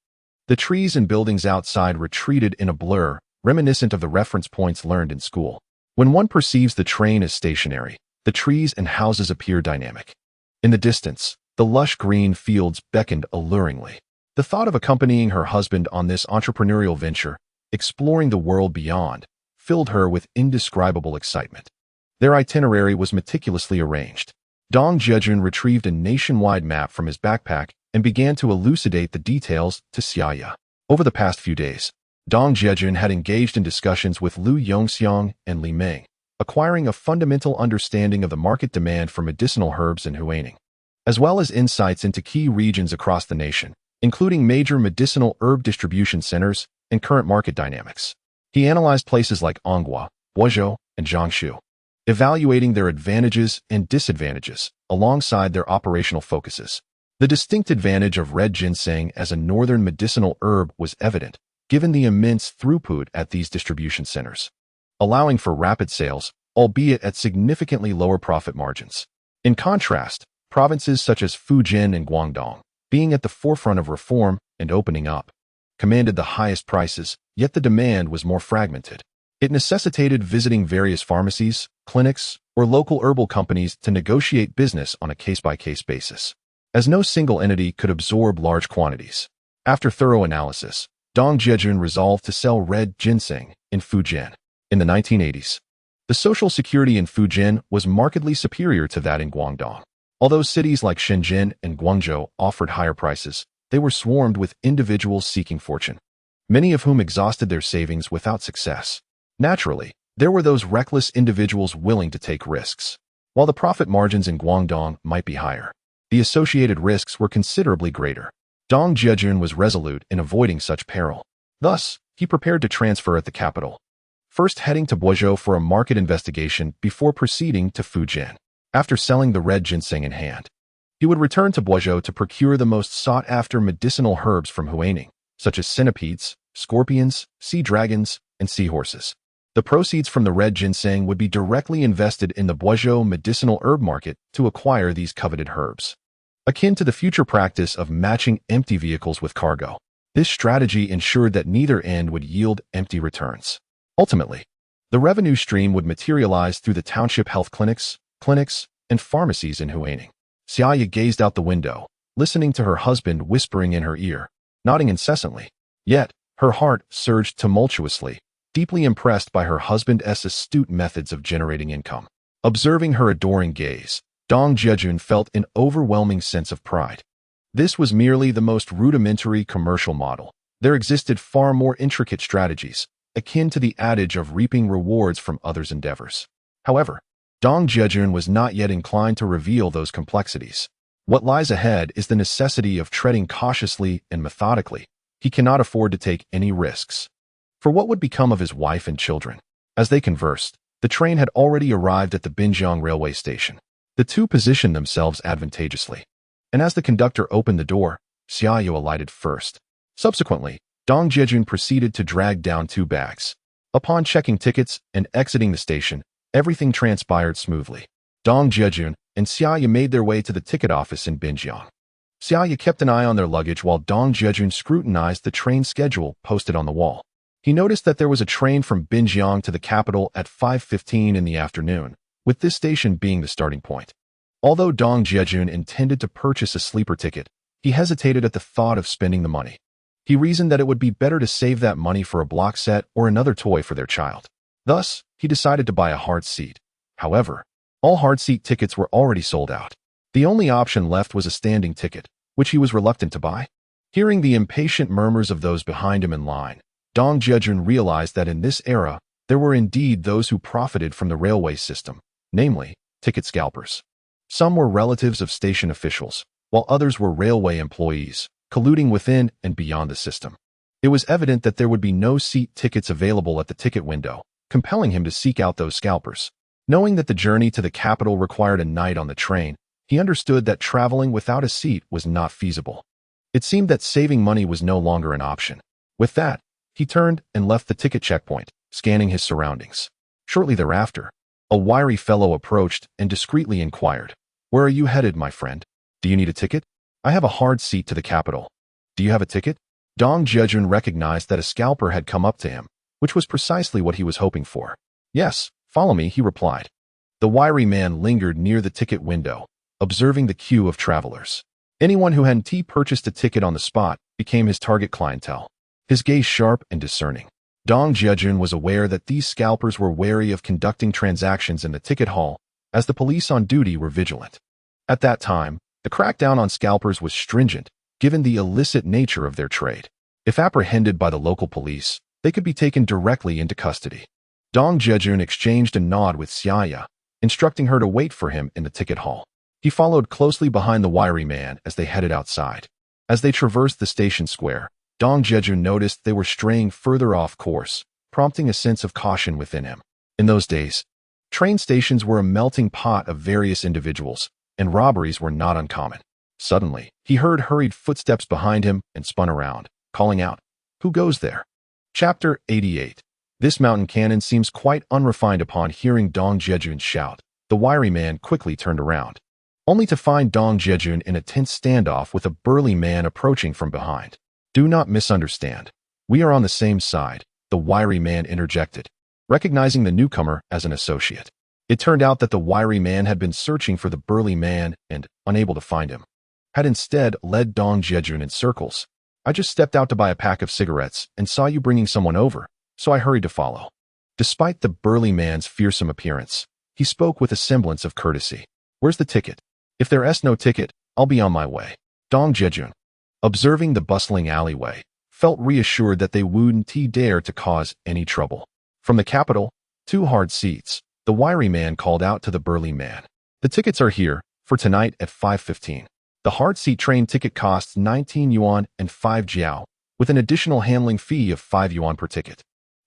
the trees and buildings outside retreated in a blur, reminiscent of the reference points learned in school. When one perceives the train as stationary, the trees and houses appear dynamic. In the distance, the lush green fields beckoned alluringly. The thought of accompanying her husband on this entrepreneurial venture, exploring the world beyond, filled her with indescribable excitement. Their itinerary was meticulously arranged. Dong Jiajun retrieved a nationwide map from his backpack and began to elucidate the details to Xia Ya. Over the past few days, Dong Jiajun had engaged in discussions with Lu Yongxiang and Li Meng, acquiring a fundamental understanding of the market demand for medicinal herbs in Huaining, as well as insights into key regions across the nation, including major medicinal herb distribution centers and current market dynamics. He analyzed places like Anghua, Guozhou, and Jiangsu, evaluating their advantages and disadvantages alongside their operational focuses. The distinct advantage of red ginseng as a northern medicinal herb was evident, given the immense throughput at these distribution centers, allowing for rapid sales, albeit at significantly lower profit margins. In contrast, provinces such as Fujian and Guangdong, being at the forefront of reform and opening up, commanded the highest prices, yet the demand was more fragmented. It necessitated visiting various pharmacies, clinics, or local herbal companies to negotiate business on a case-by-case basis, as no single entity could absorb large quantities. After thorough analysis, Dong Jiajun resolved to sell red ginseng in Fujian. In the 1980s, the social security in Fujian was markedly superior to that in Guangdong. Although cities like Shenzhen and Guangzhou offered higher prices, they were swarmed with individuals seeking fortune, many of whom exhausted their savings without success. Naturally, there were those reckless individuals willing to take risks. While the profit margins in Guangdong might be higher, the associated risks were considerably greater. Dong Jiajun was resolute in avoiding such peril. Thus, he prepared to transfer at the capital, first heading to Guizhou for a market investigation before proceeding to Fujian. After selling the red ginseng in hand, he would return to Guizhou to procure the most sought-after medicinal herbs from Huaining, such as centipedes, scorpions, sea dragons, and seahorses. The proceeds from the red ginseng would be directly invested in the Guizhou medicinal herb market to acquire these coveted herbs. Akin to the future practice of matching empty vehicles with cargo, this strategy ensured that neither end would yield empty returns. Ultimately, the revenue stream would materialize through the township health clinics, and pharmacies in Huaining. Xia Ya gazed out the window, listening to her husband whispering in her ear, nodding incessantly. Yet, her heart surged tumultuously, deeply impressed by her husband's astute methods of generating income. Observing her adoring gaze, Dong Jiajun felt an overwhelming sense of pride. This was merely the most rudimentary commercial model. There existed far more intricate strategies, akin to the adage of reaping rewards from others' endeavors. However, Dong Jiajun was not yet inclined to reveal those complexities. What lies ahead is the necessity of treading cautiously and methodically. He cannot afford to take any risks. For what would become of his wife and children? As they conversed, the train had already arrived at the Binjiang railway station. The two positioned themselves advantageously, and as the conductor opened the door, Xia Ya alighted first. Subsequently, Dong Jiajun proceeded to drag down two bags. Upon checking tickets and exiting the station, everything transpired smoothly. Dong Jiajun and Xia Ya made their way to the ticket office in Binjiang. Xia Ya kept an eye on their luggage while Dong Jiajun scrutinized the train schedule posted on the wall. He noticed that there was a train from Binjiang to the capital at 5:15 in the afternoon, with this station being the starting point. Although Dong Jiajun intended to purchase a sleeper ticket, he hesitated at the thought of spending the money. He reasoned that it would be better to save that money for a block set or another toy for their child. Thus, he decided to buy a hard seat. However, all hard seat tickets were already sold out. The only option left was a standing ticket, which he was reluctant to buy. Hearing the impatient murmurs of those behind him in line, Dong Jiajun realized that in this era, there were indeed those who profited from the railway system, namely, ticket scalpers. Some were relatives of station officials, while others were railway employees, colluding within and beyond the system. It was evident that there would be no seat tickets available at the ticket window, compelling him to seek out those scalpers. Knowing that the journey to the capital required a night on the train, he understood that traveling without a seat was not feasible. It seemed that saving money was no longer an option. With that, he turned and left the ticket checkpoint, scanning his surroundings. Shortly thereafter, a wiry fellow approached and discreetly inquired, "Where are you headed, my friend? Do you need a ticket? I have a hard seat to the capital. Do you have a ticket?" Dong Jiajun recognized that a scalper had come up to him, which was precisely what he was hoping for. "Yes, follow me," he replied. The wiry man lingered near the ticket window, observing the queue of travelers. Anyone who hadn't purchased a ticket on the spot became his target clientele. His gaze sharp and discerning, Dong Jiajun was aware that these scalpers were wary of conducting transactions in the ticket hall, as the police on duty were vigilant. At that time, the crackdown on scalpers was stringent, given the illicit nature of their trade. If apprehended by the local police, they could be taken directly into custody. Dong Jiajun exchanged a nod with Xia Ya, instructing her to wait for him in the ticket hall. He followed closely behind the wiry man as they headed outside. As they traversed the station square, Dong Jiajun noticed they were straying further off course, prompting a sense of caution within him. In those days, train stations were a melting pot of various individuals, and robberies were not uncommon. Suddenly, he heard hurried footsteps behind him and spun around, calling out, "Who goes there?" Chapter 88. This mountain cannon seems quite unrefined. Upon hearing Dong Jiajun's shout, the wiry man quickly turned around, only to find Dong Jiajun in a tense standoff with a burly man approaching from behind. "Do not misunderstand. We are on the same side," the wiry man interjected, recognizing the newcomer as an associate. It turned out that the wiry man had been searching for the burly man and, unable to find him, had instead led Dong Jiajun in circles. "I just stepped out to buy a pack of cigarettes and saw you bringing someone over, so I hurried to follow." Despite the burly man's fearsome appearance, he spoke with a semblance of courtesy. "Where's the ticket? If there's no ticket, I'll be on my way." Dong Jiajun, observing the bustling alleyway, felt reassured that they wouldn't dare to cause any trouble. From the capital, 2 hard seats, the wiry man called out to the burly man. "The tickets are here, for tonight at 5:15. The hard seat train ticket costs 19 yuan and 5 jiao, with an additional handling fee of 5 yuan per ticket."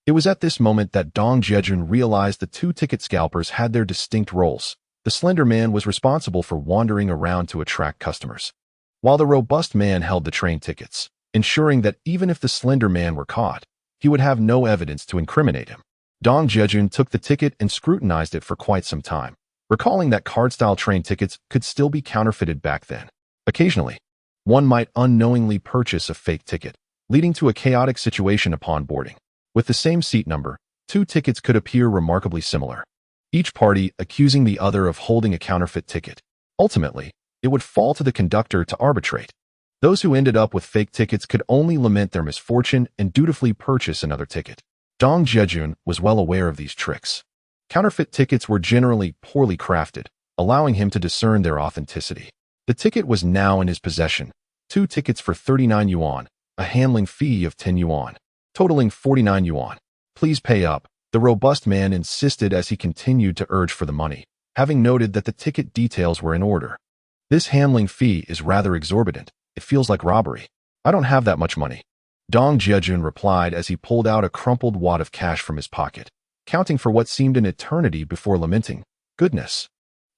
It was at this moment that Dong Jiajun realized the two ticket scalpers had their distinct roles. The slender man was responsible for wandering around to attract customers, while the robust man held the train tickets, ensuring that even if the slender man were caught, he would have no evidence to incriminate him. Dong Jiajun took the ticket and scrutinized it for quite some time, recalling that card-style train tickets could still be counterfeited back then. Occasionally, one might unknowingly purchase a fake ticket, leading to a chaotic situation upon boarding. With the same seat number, two tickets could appear remarkably similar, each party accusing the other of holding a counterfeit ticket. Ultimately, it would fall to the conductor to arbitrate. Those who ended up with fake tickets could only lament their misfortune and dutifully purchase another ticket. Dong Jiajun was well aware of these tricks. Counterfeit tickets were generally poorly crafted, allowing him to discern their authenticity. The ticket was now in his possession, two tickets for 39 yuan, a handling fee of 10 yuan, totaling 49 yuan. Please pay up, the robust man insisted as he continued to urge for the money, having noted that the ticket details were in order. This handling fee is rather exorbitant. It feels like robbery. I don't have that much money. Dong Jiajun replied as he pulled out a crumpled wad of cash from his pocket, counting for what seemed an eternity before lamenting, "Goodness,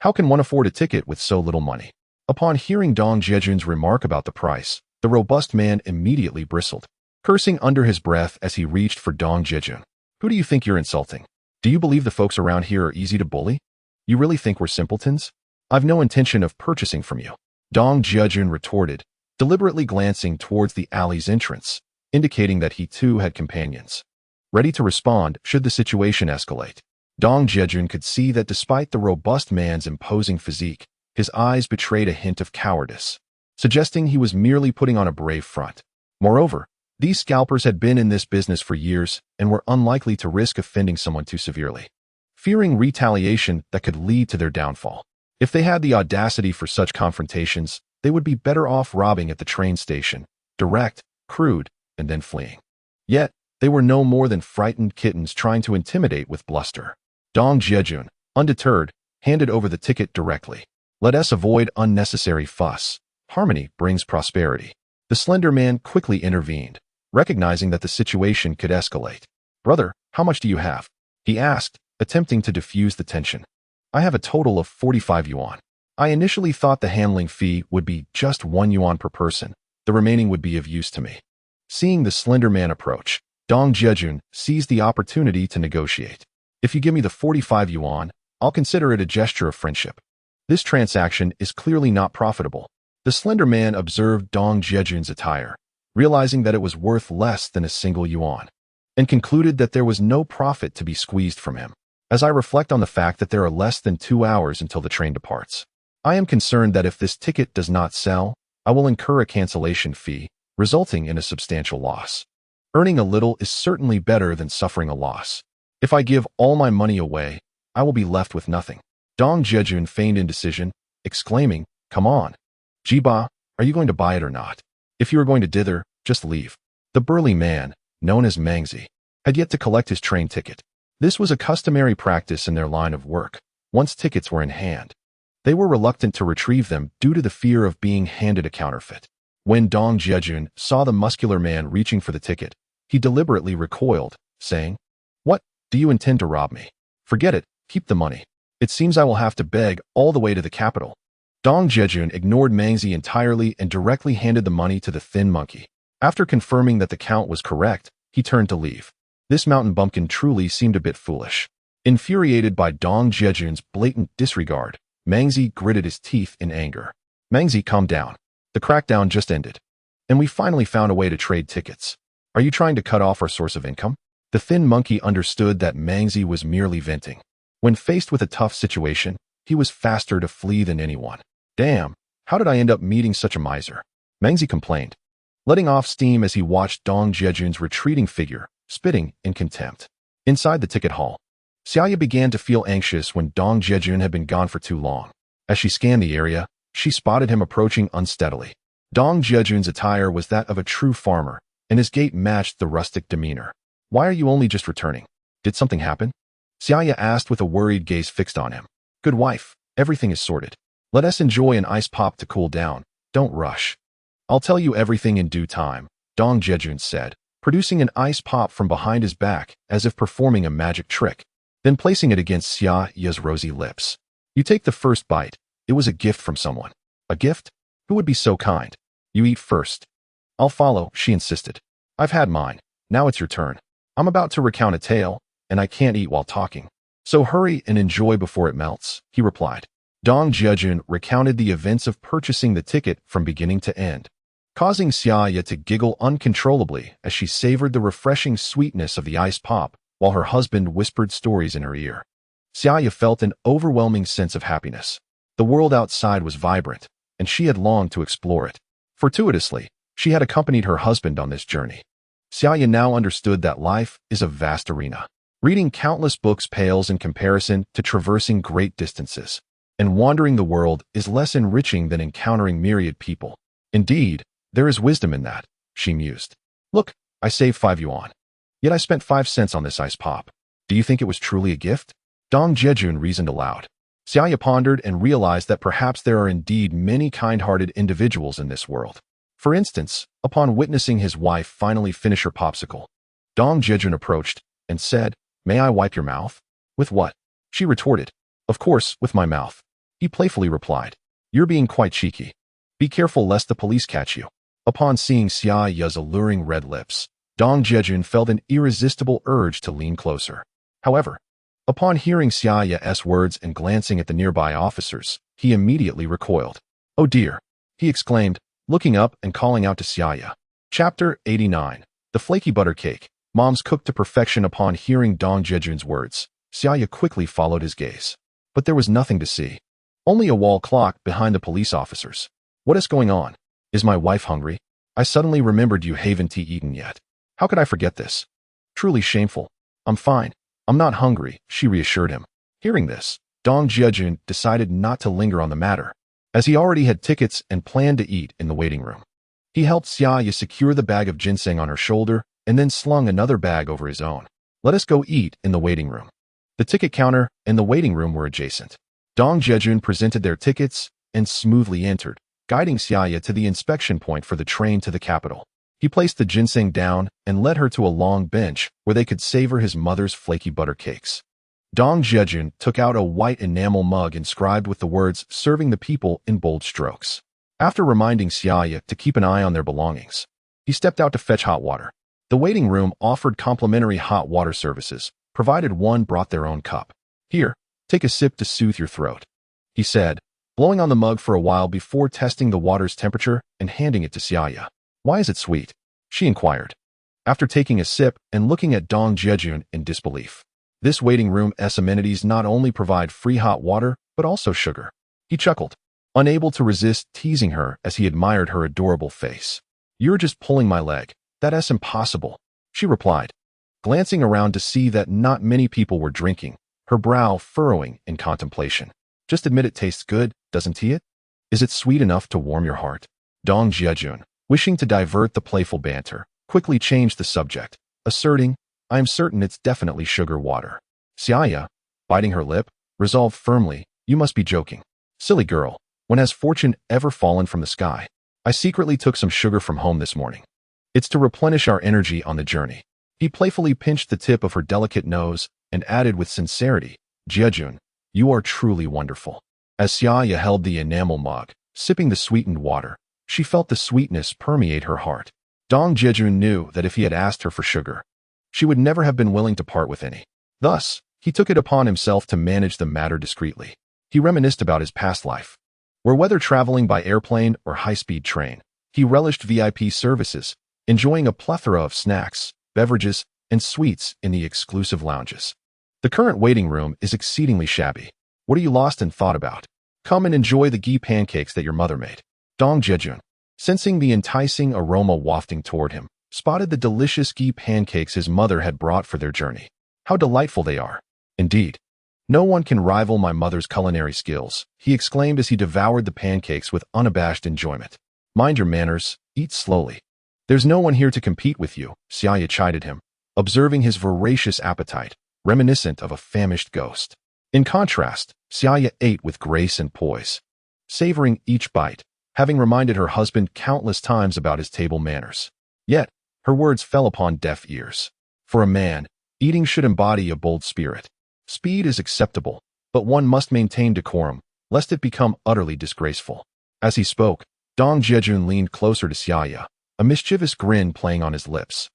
how can one afford a ticket with so little money?" Upon hearing Dong Jiajun's remark about the price, the robust man immediately bristled, cursing under his breath as he reached for Dong Jiajun. "Who do you think you're insulting? Do you believe the folks around here are easy to bully? You really think we're simpletons? I've no intention of purchasing from you," Dong Jiajun retorted, deliberately glancing towards the alley's entrance, indicating that he too had companions, ready to respond should the situation escalate. Dong Jiajun could see that despite the robust man's imposing physique, his eyes betrayed a hint of cowardice, suggesting he was merely putting on a brave front. Moreover, these scalpers had been in this business for years and were unlikely to risk offending someone too severely, fearing retaliation that could lead to their downfall. If they had the audacity for such confrontations, they would be better off robbing at the train station, direct, crude, and then fleeing. Yet, they were no more than frightened kittens trying to intimidate with bluster. Dong Jiajun, undeterred, handed over the ticket directly. "Let us avoid unnecessary fuss. Harmony brings prosperity." The slender man quickly intervened, recognizing that the situation could escalate. "Brother, how much do you have?" he asked, attempting to diffuse the tension. "I have a total of 45 yuan. I initially thought the handling fee would be just 1 yuan per person. The remaining would be of use to me." Seeing the slender man approach, Dong Jiajun seized the opportunity to negotiate. "If you give me the 45 yuan, I'll consider it a gesture of friendship. This transaction is clearly not profitable." The slender man observed Dong Jiajun's attire, realizing that it was worth less than a single yuan, and concluded that there was no profit to be squeezed from him. "As I reflect on the fact that there are less than 2 hours until the train departs, I am concerned that if this ticket does not sell, I will incur a cancellation fee, resulting in a substantial loss. Earning a little is certainly better than suffering a loss. If I give all my money away, I will be left with nothing." Dong Jiajun feigned indecision, exclaiming, "Come on. Jiba, are you going to buy it or not? If you are going to dither, just leave." The burly man, known as Mangzi, had yet to collect his train ticket. This was a customary practice in their line of work. Once tickets were in hand, they were reluctant to retrieve them due to the fear of being handed a counterfeit. When Dong Jiajun saw the muscular man reaching for the ticket, he deliberately recoiled, saying, "What, do you intend to rob me? Forget it, keep the money. It seems I will have to beg all the way to the capital." Dong Jiajun ignored Mangzi entirely and directly handed the money to the thin monkey. After confirming that the count was correct, he turned to leave. This mountain bumpkin truly seemed a bit foolish. Infuriated by Dong Jiajun's blatant disregard, Mangzi gritted his teeth in anger. "Mangzi, calm down. The crackdown just ended, and we finally found a way to trade tickets. Are you trying to cut off our source of income?" The thin monkey understood that Mangzi was merely venting. When faced with a tough situation, he was faster to flee than anyone. "Damn, how did I end up meeting such a miser?" Mangzi complained, letting off steam as he watched Dong Jiajun's retreating figure, spitting in contempt. Inside the ticket hall, Xia Ya began to feel anxious when Dong Jiajun had been gone for too long. As she scanned the area, she spotted him approaching unsteadily. Dong Jiajun's attire was that of a true farmer, and his gait matched the rustic demeanor. "Why are you only just returning? Did something happen?" Xia Ya asked with a worried gaze fixed on him. "Good wife, everything is sorted. Let us enjoy an ice pop to cool down. Don't rush. I'll tell you everything in due time," Dong Jiajun said, producing an ice pop from behind his back as if performing a magic trick, then placing it against Xia Ya's rosy lips. You take the first bite. It was a gift from someone. A gift? Who would be so kind? You eat first. I'll follow, she insisted. I've had mine. Now it's your turn. I'm about to recount a tale, and I can't eat while talking. So hurry and enjoy before it melts, he replied. Dong Jiajun recounted the events of purchasing the ticket from beginning to end, causing Xia Ya to giggle uncontrollably as she savored the refreshing sweetness of the ice pop while her husband whispered stories in her ear. Xia Ya felt an overwhelming sense of happiness. The world outside was vibrant, and she had longed to explore it. Fortuitously, she had accompanied her husband on this journey. Xia Ya now understood that life is a vast arena. Reading countless books pales in comparison to traversing great distances, and wandering the world is less enriching than encountering myriad people. Indeed, there is wisdom in that, she mused. Look, I saved 5 yuan. Yet I spent 5 cents on this ice pop. Do you think it was truly a gift? Dong Jiajun reasoned aloud. Xia Ya pondered and realized that perhaps there are indeed many kind-hearted individuals in this world. For instance, upon witnessing his wife finally finish her popsicle, Dong Jiajun approached and said, "May I wipe your mouth?" "With what?" She retorted. "Of course, with my mouth." He playfully replied, "You're being quite cheeky. Be careful lest the police catch you." Upon seeing Xia Ya's alluring red lips, Dong Jiajun felt an irresistible urge to lean closer. However, upon hearing Xia Ya's words and glancing at the nearby officers, he immediately recoiled. "Oh dear," he exclaimed, looking up and calling out to Xia Ya. Chapter 89. The Flaky Butter Cake. Moms cooked to perfection. Upon hearing Dong Jiajun's words, Xia Ya quickly followed his gaze. But there was nothing to see. Only a wall clock behind the police officers. What is going on? Is my wife hungry? I suddenly remembered you haven't eaten yet. How could I forget this? Truly shameful. I'm fine. I'm not hungry, she reassured him. Hearing this, Dong Jiajun decided not to linger on the matter, as he already had tickets and planned to eat in the waiting room. He helped Xia Ya secure the bag of ginseng on her shoulder and then slung another bag over his own. Let us go eat in the waiting room. The ticket counter and the waiting room were adjacent. Dong Jiajun presented their tickets and smoothly entered, guiding Xia Ya to the inspection point for the train to the capital. He placed the ginseng down and led her to a long bench where they could savor his mother's flaky butter cakes. Dong Jiajun took out a white enamel mug inscribed with the words "Serving the People" in bold strokes. After reminding Xia Ya to keep an eye on their belongings, he stepped out to fetch hot water. The waiting room offered complimentary hot water services, provided one brought their own cup. "Here, take a sip to soothe your throat," he said, blowing on the mug for a while before testing the water's temperature and handing it to Xia Ya. "Why is it sweet?" she inquired, after taking a sip and looking at Dong Jiajun in disbelief. This waiting room's amenities not only provide free hot water, but also sugar. He chuckled, unable to resist teasing her as he admired her adorable face. "You're just pulling my leg. That's impossible," she replied, glancing around to see that not many people were drinking, her brow furrowing in contemplation. "Just admit it tastes good, doesn't it? Is it sweet enough to warm your heart?" Dong Jiajun, wishing to divert the playful banter, quickly changed the subject, asserting, "I am certain it's definitely sugar water." Xia Ya, biting her lip, resolved firmly, "You must be joking. Silly girl, when has fortune ever fallen from the sky? I secretly took some sugar from home this morning. It's to replenish our energy on the journey." He playfully pinched the tip of her delicate nose and added with sincerity, "Jiajun, you are truly wonderful." As Xia Ya held the enamel mug, sipping the sweetened water, she felt the sweetness permeate her heart. Dong Jiajun knew that if he had asked her for sugar, she would never have been willing to part with any. Thus, he took it upon himself to manage the matter discreetly. He reminisced about his past life, where whether traveling by airplane or high-speed train, he relished VIP services, enjoying a plethora of snacks, beverages, and sweets in the exclusive lounges. The current waiting room is exceedingly shabby. What are you lost in thought about? Come and enjoy the ghee pancakes that your mother made. Dong Jiajun, sensing the enticing aroma wafting toward him, spotted the delicious ghee pancakes his mother had brought for their journey. How delightful they are. Indeed, no one can rival my mother's culinary skills, he exclaimed as he devoured the pancakes with unabashed enjoyment. Mind your manners, eat slowly. There's no one here to compete with you, Xia Ya chided him, observing his voracious appetite, reminiscent of a famished ghost. In contrast, Xia Ya ate with grace and poise, savoring each bite, having reminded her husband countless times about his table manners. Yet, Her words fell upon deaf ears. For a man, eating should embody a bold spirit. Speed is acceptable, but one must maintain decorum, lest it become utterly disgraceful. As he spoke, Dong Jiajun leaned closer to Xia Ya, a mischievous grin playing on his lips.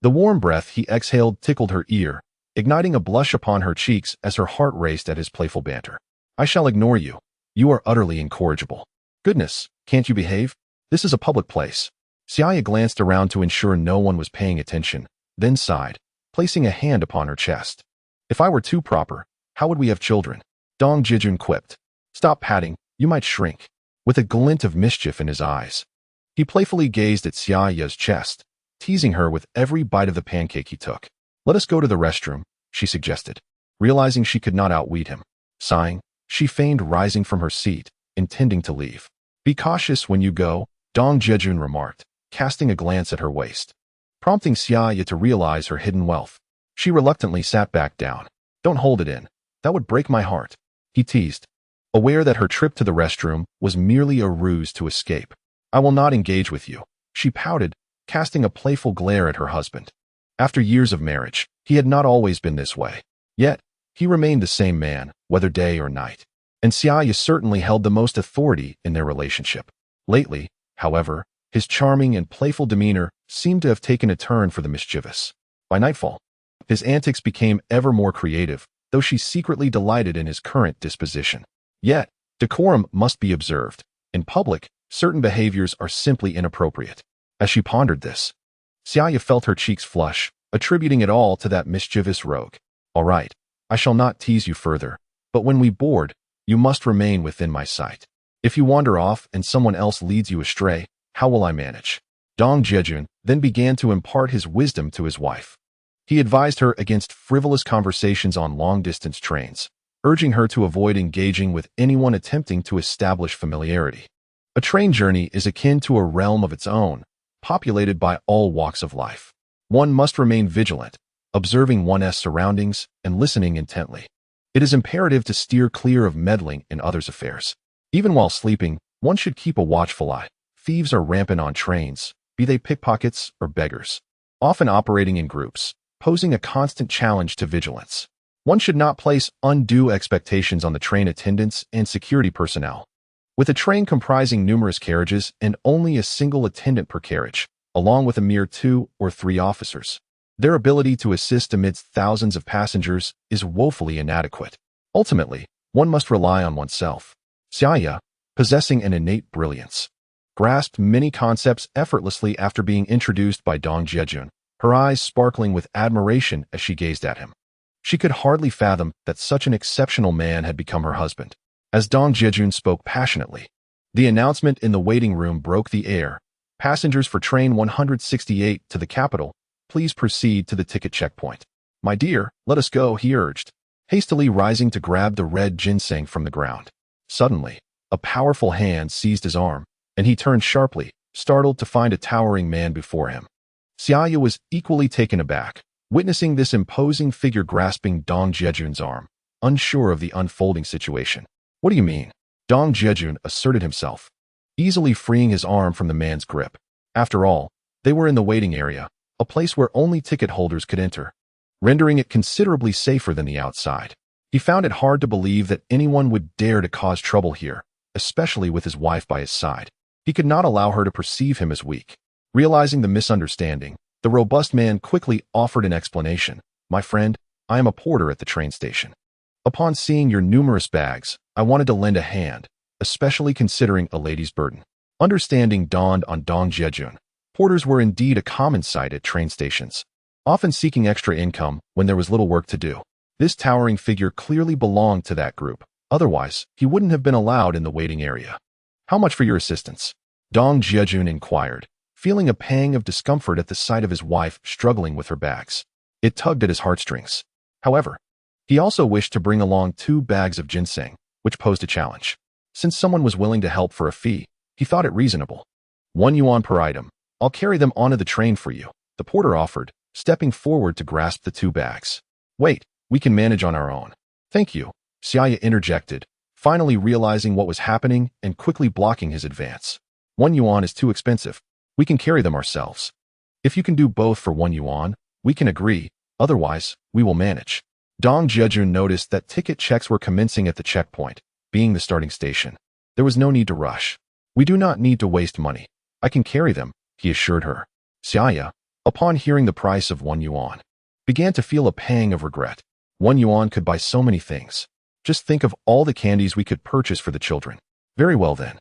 The warm breath he exhaled tickled her ear, igniting a blush upon her cheeks as her heart raced at his playful banter. I shall ignore you. You are utterly incorrigible. Goodness, can't you behave? This is a public place. Xia Ya glanced around to ensure no one was paying attention, then sighed, placing a hand upon her chest. If I were too proper, how would we have children? Dong Jiajun quipped. Stop patting, you might shrink. With a glint of mischief in his eyes. He playfully gazed at Xia Ya's chest, teasing her with every bite of the pancake he took. Let us go to the restroom, she suggested, realizing she could not outwit him. Sighing, she feigned rising from her seat, intending to leave. Be cautious when you go, Dong Jiajun remarked, casting a glance at her waist, prompting Xia Ya to realize her hidden wealth. She reluctantly sat back down. Don't hold it in. That would break my heart, he teased, aware that her trip to the restroom was merely a ruse to escape. I will not engage with you, she pouted, casting a playful glare at her husband. After years of marriage, he had not always been this way. Yet, he remained the same man, whether day or night. And Xia Ya certainly held the most authority in their relationship. Lately, however, his charming and playful demeanor seemed to have taken a turn for the mischievous. By nightfall, his antics became ever more creative, though she secretly delighted in his current disposition. Yet, decorum must be observed. In public, certain behaviors are simply inappropriate. As she pondered this, Xia Ya felt her cheeks flush, attributing it all to that mischievous rogue. All right, I shall not tease you further, but when we board, you must remain within my sight. If you wander off and someone else leads you astray, how will I manage? Dong Jiajun then began to impart his wisdom to his wife. He advised her against frivolous conversations on long-distance trains, urging her to avoid engaging with anyone attempting to establish familiarity. A train journey is akin to a realm of its own, populated by all walks of life. One must remain vigilant, observing one's surroundings and listening intently. It is imperative to steer clear of meddling in others' affairs. Even while sleeping, one should keep a watchful eye. Thieves are rampant on trains, be they pickpockets or beggars, often operating in groups, posing a constant challenge to vigilance. One should not place undue expectations on the train attendants and security personnel. With a train comprising numerous carriages and only a single attendant per carriage, along with a mere 2 or 3 officers, their ability to assist amidst thousands of passengers is woefully inadequate. Ultimately, one must rely on oneself. Xia Ya, possessing an innate brilliance, grasped many concepts effortlessly after being introduced by Dong Jiajun, her eyes sparkling with admiration as she gazed at him. She could hardly fathom that such an exceptional man had become her husband. As Dong Jiajun spoke passionately, the announcement in the waiting room broke the air. Passengers for train 168 to the capital, please proceed to the ticket checkpoint. My dear, let us go, he urged, hastily rising to grab the red ginseng from the ground. Suddenly, a powerful hand seized his arm, and he turned sharply, startled to find a towering man before him. Xia Ya was equally taken aback, witnessing this imposing figure grasping Dong Jiajun's arm, unsure of the unfolding situation. What do you mean? Dong Jiajun asserted himself, easily freeing his arm from the man's grip. After all, they were in the waiting area, a place where only ticket holders could enter, rendering it considerably safer than the outside. He found it hard to believe that anyone would dare to cause trouble here, especially with his wife by his side. He could not allow her to perceive him as weak. Realizing the misunderstanding, the robust man quickly offered an explanation. My friend, I am a porter at the train station. Upon seeing your numerous bags, I wanted to lend a hand, especially considering a lady's burden. Understanding dawned on Dong Jiajun. Porters were indeed a common sight at train stations, often seeking extra income when there was little work to do. This towering figure clearly belonged to that group. Otherwise, he wouldn't have been allowed in the waiting area. How much for your assistance? Dong Jiajun inquired, feeling a pang of discomfort at the sight of his wife struggling with her bags. It tugged at his heartstrings. However, he also wished to bring along 2 bags of ginseng, which posed a challenge. Since someone was willing to help for a fee, he thought it reasonable. 1 yuan per item. I'll carry them onto the train for you, the porter offered, stepping forward to grasp the 2 bags. Wait, we can manage on our own. Thank you, Xia Ya interjected, finally realizing what was happening and quickly blocking his advance. 1 yuan is too expensive. We can carry them ourselves. If you can do both for 1 yuan, we can agree, otherwise, we will manage. Dong Jiajun noticed that ticket checks were commencing at the checkpoint, being the starting station. There was no need to rush. We do not need to waste money. I can carry them, he assured her. Xia Ya, upon hearing the price of 1 yuan, began to feel a pang of regret. 1 yuan could buy so many things. Just think of all the candies we could purchase for the children. Very well then.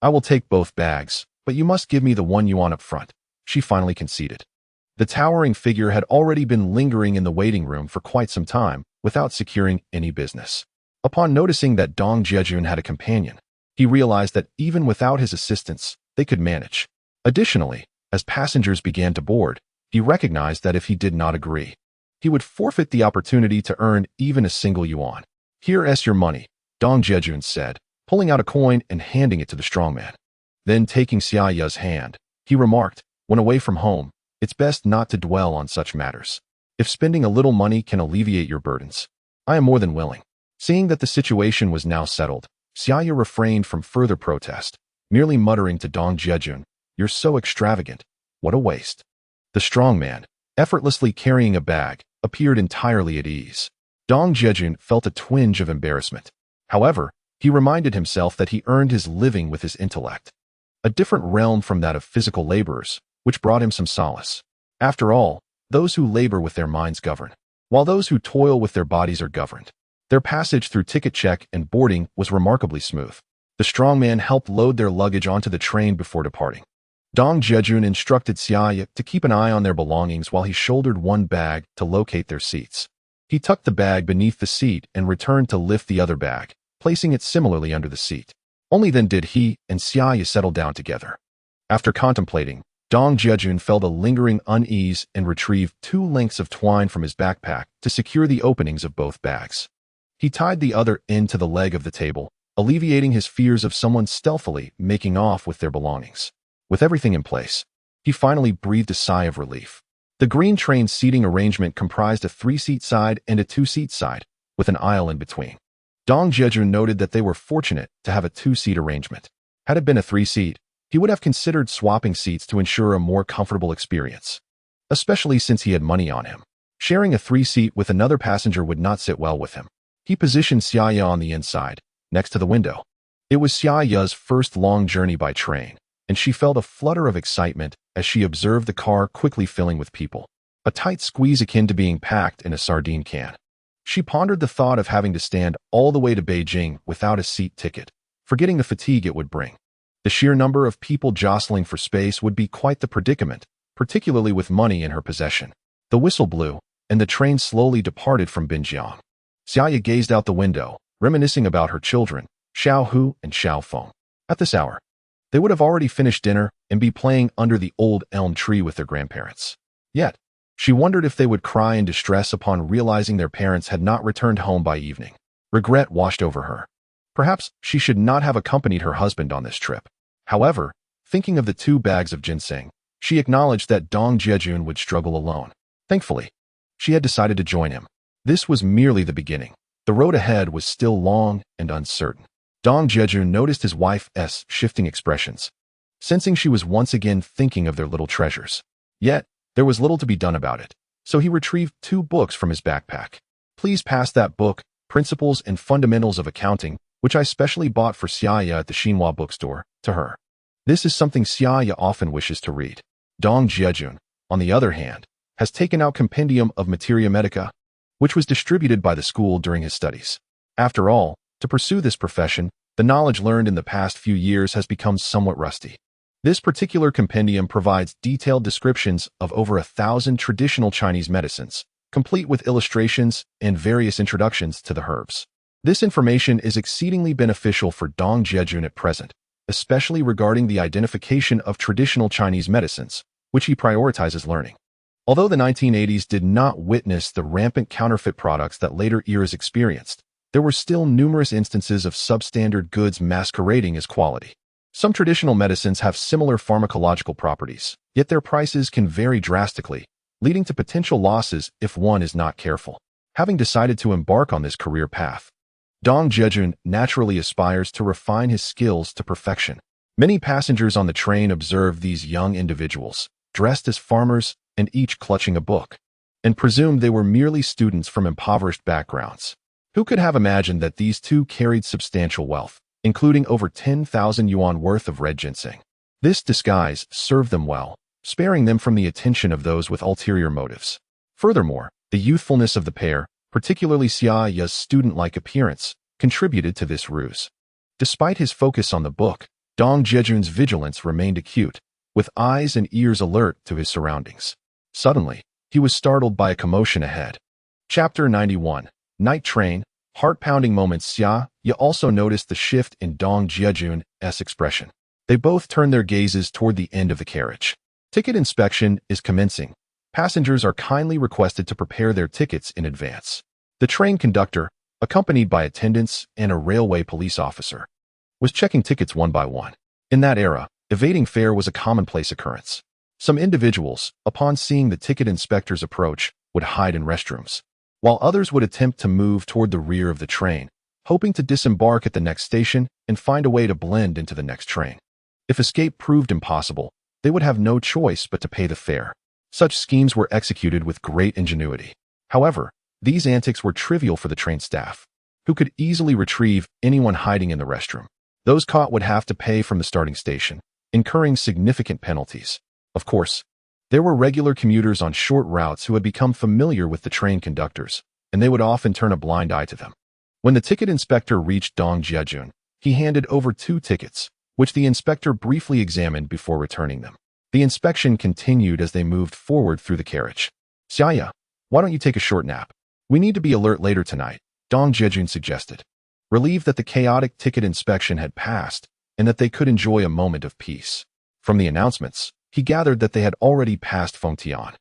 I will take both bags, but you must give me the 1 yuan up front, she finally conceded. The towering figure had already been lingering in the waiting room for quite some time without securing any business. Upon noticing that Dong Jiajun had a companion, he realized that even without his assistance, they could manage. Additionally, as passengers began to board, he recognized that if he did not agree, he would forfeit the opportunity to earn even a single yuan. Here's your money, Dong Jiajun said, pulling out a coin and handing it to the strongman. Then taking Xia Ya's hand, he remarked, when away from home, it's best not to dwell on such matters. If spending a little money can alleviate your burdens, I am more than willing. Seeing that the situation was now settled, Xia Ya refrained from further protest, merely muttering to Dong Jiajun, "You're so extravagant. What a waste." The strong man, effortlessly carrying a bag, appeared entirely at ease. Dong Jiajun felt a twinge of embarrassment. However, he reminded himself that he earned his living with his intellect, a different realm from that of physical laborers, which brought him some solace. After all, those who labor with their minds govern, while those who toil with their bodies are governed. Their passage through ticket check and boarding was remarkably smooth. The strong man helped load their luggage onto the train before departing. Dong Jiajun instructed Xia Ya to keep an eye on their belongings while he shouldered one bag to locate their seats. He tucked the bag beneath the seat and returned to lift the other bag, placing it similarly under the seat. Only then did he and Xia Ya settle down together. After contemplating, Dong Jiajun felt a lingering unease and retrieved 2 lengths of twine from his backpack to secure the openings of both bags. He tied the other end to the leg of the table, alleviating his fears of someone stealthily making off with their belongings. With everything in place, he finally breathed a sigh of relief. The green train seating arrangement comprised a 3-seat side and a 2-seat side, with an aisle in between. Dong Jiajun noted that they were fortunate to have a 2-seat arrangement. Had it been a 3-seat, he would have considered swapping seats to ensure a more comfortable experience, especially since he had money on him. Sharing a 3-seat with another passenger would not sit well with him. He positioned Xia Ya on the inside, next to the window. It was Xia Ya's first long journey by train, and she felt a flutter of excitement as she observed the car quickly filling with people, a tight squeeze akin to being packed in a sardine can. She pondered the thought of having to stand all the way to Beijing without a seat ticket, forgetting the fatigue it would bring. The sheer number of people jostling for space would be quite the predicament, particularly with money in her possession. The whistle blew, and the train slowly departed from Binjiang. Xia Ya gazed out the window, reminiscing about her children, Xiao Hu and Xiao Feng. At this hour, they would have already finished dinner and be playing under the old elm tree with their grandparents. Yet, she wondered if they would cry in distress upon realizing their parents had not returned home by evening. Regret washed over her. Perhaps she should not have accompanied her husband on this trip. However, thinking of the 2 bags of ginseng, she acknowledged that Dong Jiajun would struggle alone. Thankfully, she had decided to join him. This was merely the beginning. The road ahead was still long and uncertain. Dong Jiajun noticed his wife's shifting expressions, sensing she was once again thinking of their little treasures. Yet, there was little to be done about it, so he retrieved 2 books from his backpack. "Please pass that book, Principles and Fundamentals of Accounting, which I specially bought for Xia Ya at the Xinhua bookstore," to her. This is something Xia Ya often wishes to read. Dong Jiajun, on the other hand, has taken out Compendium of Materia Medica, which was distributed by the school during his studies. After all, to pursue this profession, the knowledge learned in the past few years has become somewhat rusty. This particular compendium provides detailed descriptions of over 1,000 traditional Chinese medicines, complete with illustrations and various introductions to the herbs. This information is exceedingly beneficial for Dong Jiajun at present, especially regarding the identification of traditional Chinese medicines, which he prioritizes learning. Although the 1980s did not witness the rampant counterfeit products that later eras experienced, there were still numerous instances of substandard goods masquerading as quality. Some traditional medicines have similar pharmacological properties, yet their prices can vary drastically, leading to potential losses if one is not careful. Having decided to embark on this career path, Dong Jiajun naturally aspires to refine his skills to perfection. Many passengers on the train observed these young individuals, dressed as farmers and each clutching a book, and presumed they were merely students from impoverished backgrounds. Who could have imagined that these two carried substantial wealth, including over 10,000 yuan worth of red ginseng? This disguise served them well, sparing them from the attention of those with ulterior motives. Furthermore, the youthfulness of the pair, particularly Xia Ya's student-like appearance, contributed to this ruse. Despite his focus on the book, Dong Jiajun's vigilance remained acute, with eyes and ears alert to his surroundings. Suddenly, he was startled by a commotion ahead. Chapter 91. Night Train. Heart-pounding moments. Xia Ya also noticed the shift in Dong Jiajun's expression. They both turned their gazes toward the end of the carriage. Ticket inspection is commencing. Passengers are kindly requested to prepare their tickets in advance. The train conductor, accompanied by attendants and a railway police officer, was checking tickets one by one. In that era, evading fare was a commonplace occurrence. Some individuals, upon seeing the ticket inspector's approach, would hide in restrooms, while others would attempt to move toward the rear of the train, hoping to disembark at the next station and find a way to blend into the next train. If escape proved impossible, they would have no choice but to pay the fare. Such schemes were executed with great ingenuity. However, these antics were trivial for the train staff, who could easily retrieve anyone hiding in the restroom. Those caught would have to pay from the starting station, incurring significant penalties. Of course, there were regular commuters on short routes who had become familiar with the train conductors, and they would often turn a blind eye to them. When the ticket inspector reached Dong Jiajun, he handed over 2 tickets, which the inspector briefly examined before returning them. The inspection continued as they moved forward through the carriage. "Xia Ya, why don't you take a short nap? We need to be alert later tonight," Dong Jiajun suggested. Relieved that the chaotic ticket inspection had passed and that they could enjoy a moment of peace. From the announcements, he gathered that they had already passed Fengtian.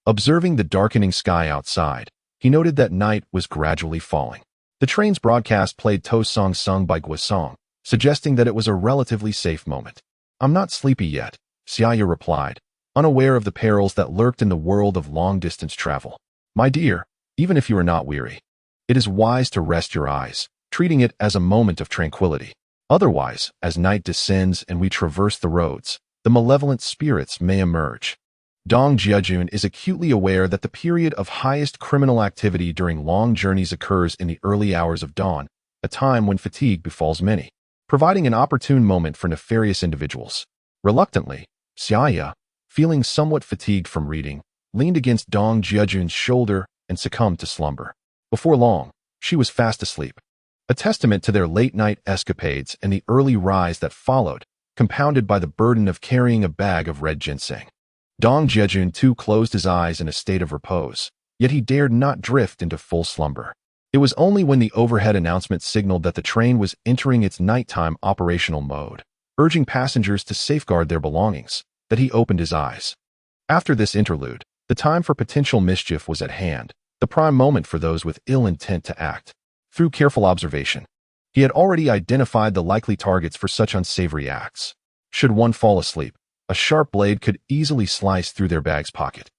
Observing the darkening sky outside, he noted that night was gradually falling. The train's broadcast played toast songs sung by Guisong, suggesting that it was a relatively safe moment. "I'm not sleepy yet," Xia Ya replied, unaware of the perils that lurked in the world of long-distance travel. "My dear, even if you are not weary, it is wise to rest your eyes, treating it as a moment of tranquility. Otherwise, as night descends and we traverse the roads, the malevolent spirits may emerge." Dong Jiajun is acutely aware that the period of highest criminal activity during long journeys occurs in the early hours of dawn, a time when fatigue befalls many, providing an opportune moment for nefarious individuals. Reluctantly, Xia Ya, feeling somewhat fatigued from reading, leaned against Dong Jiajun's shoulder and succumbed to slumber. Before long, she was fast asleep. A testament to their late-night escapades and the early rise that followed, compounded by the burden of carrying a bag of red ginseng. Dong Jiajun too closed his eyes in a state of repose, yet he dared not drift into full slumber. It was only when the overhead announcement signaled that the train was entering its nighttime operational mode, urging passengers to safeguard their belongings, that he opened his eyes. After this interlude, the time for potential mischief was at hand, the prime moment for those with ill intent to act. Through careful observation, he had already identified the likely targets for such unsavory acts. Should one fall asleep, a sharp blade could easily slice through their bag's pocket.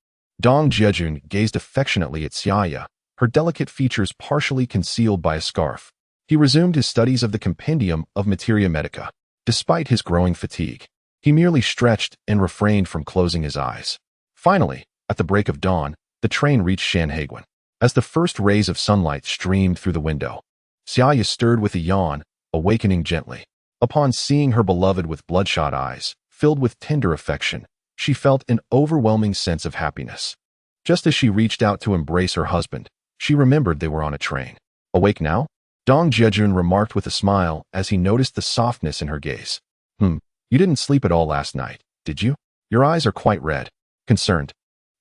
Dong Jiajun gazed affectionately at Xia Ya, her delicate features partially concealed by a scarf. He resumed his studies of the compendium of Materia Medica. Despite his growing fatigue, he merely stretched and refrained from closing his eyes. Finally, at the break of dawn, the train reached Shanhaiguan. As the first rays of sunlight streamed through the window, Xia Ya stirred with a yawn, awakening gently. Upon seeing her beloved with bloodshot eyes, filled with tender affection, she felt an overwhelming sense of happiness. Just as she reached out to embrace her husband, she remembered they were on a train. "Awake now?" Dong Jiajun remarked with a smile as he noticed the softness in her gaze. You didn't sleep at all last night, did you? Your eyes are quite red." Concerned,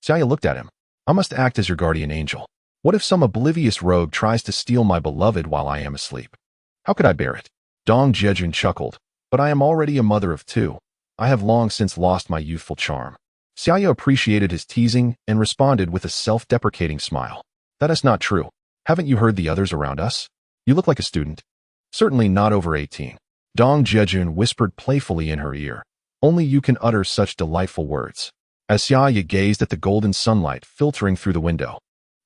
Xia Ya looked at him. "I must act as your guardian angel. What if some oblivious rogue tries to steal my beloved while I am asleep? How could I bear it?" Dong Jiajun chuckled. "But I am already a mother of 2. I have long since lost my youthful charm." Xia Ya appreciated his teasing and responded with a self-deprecating smile. "That is not true. Haven't you heard the others around us? You look like a student. Certainly not over 18. Dong Jiajun whispered playfully in her ear. "Only you can utter such delightful words." As Xia Ya gazed at the golden sunlight filtering through the window,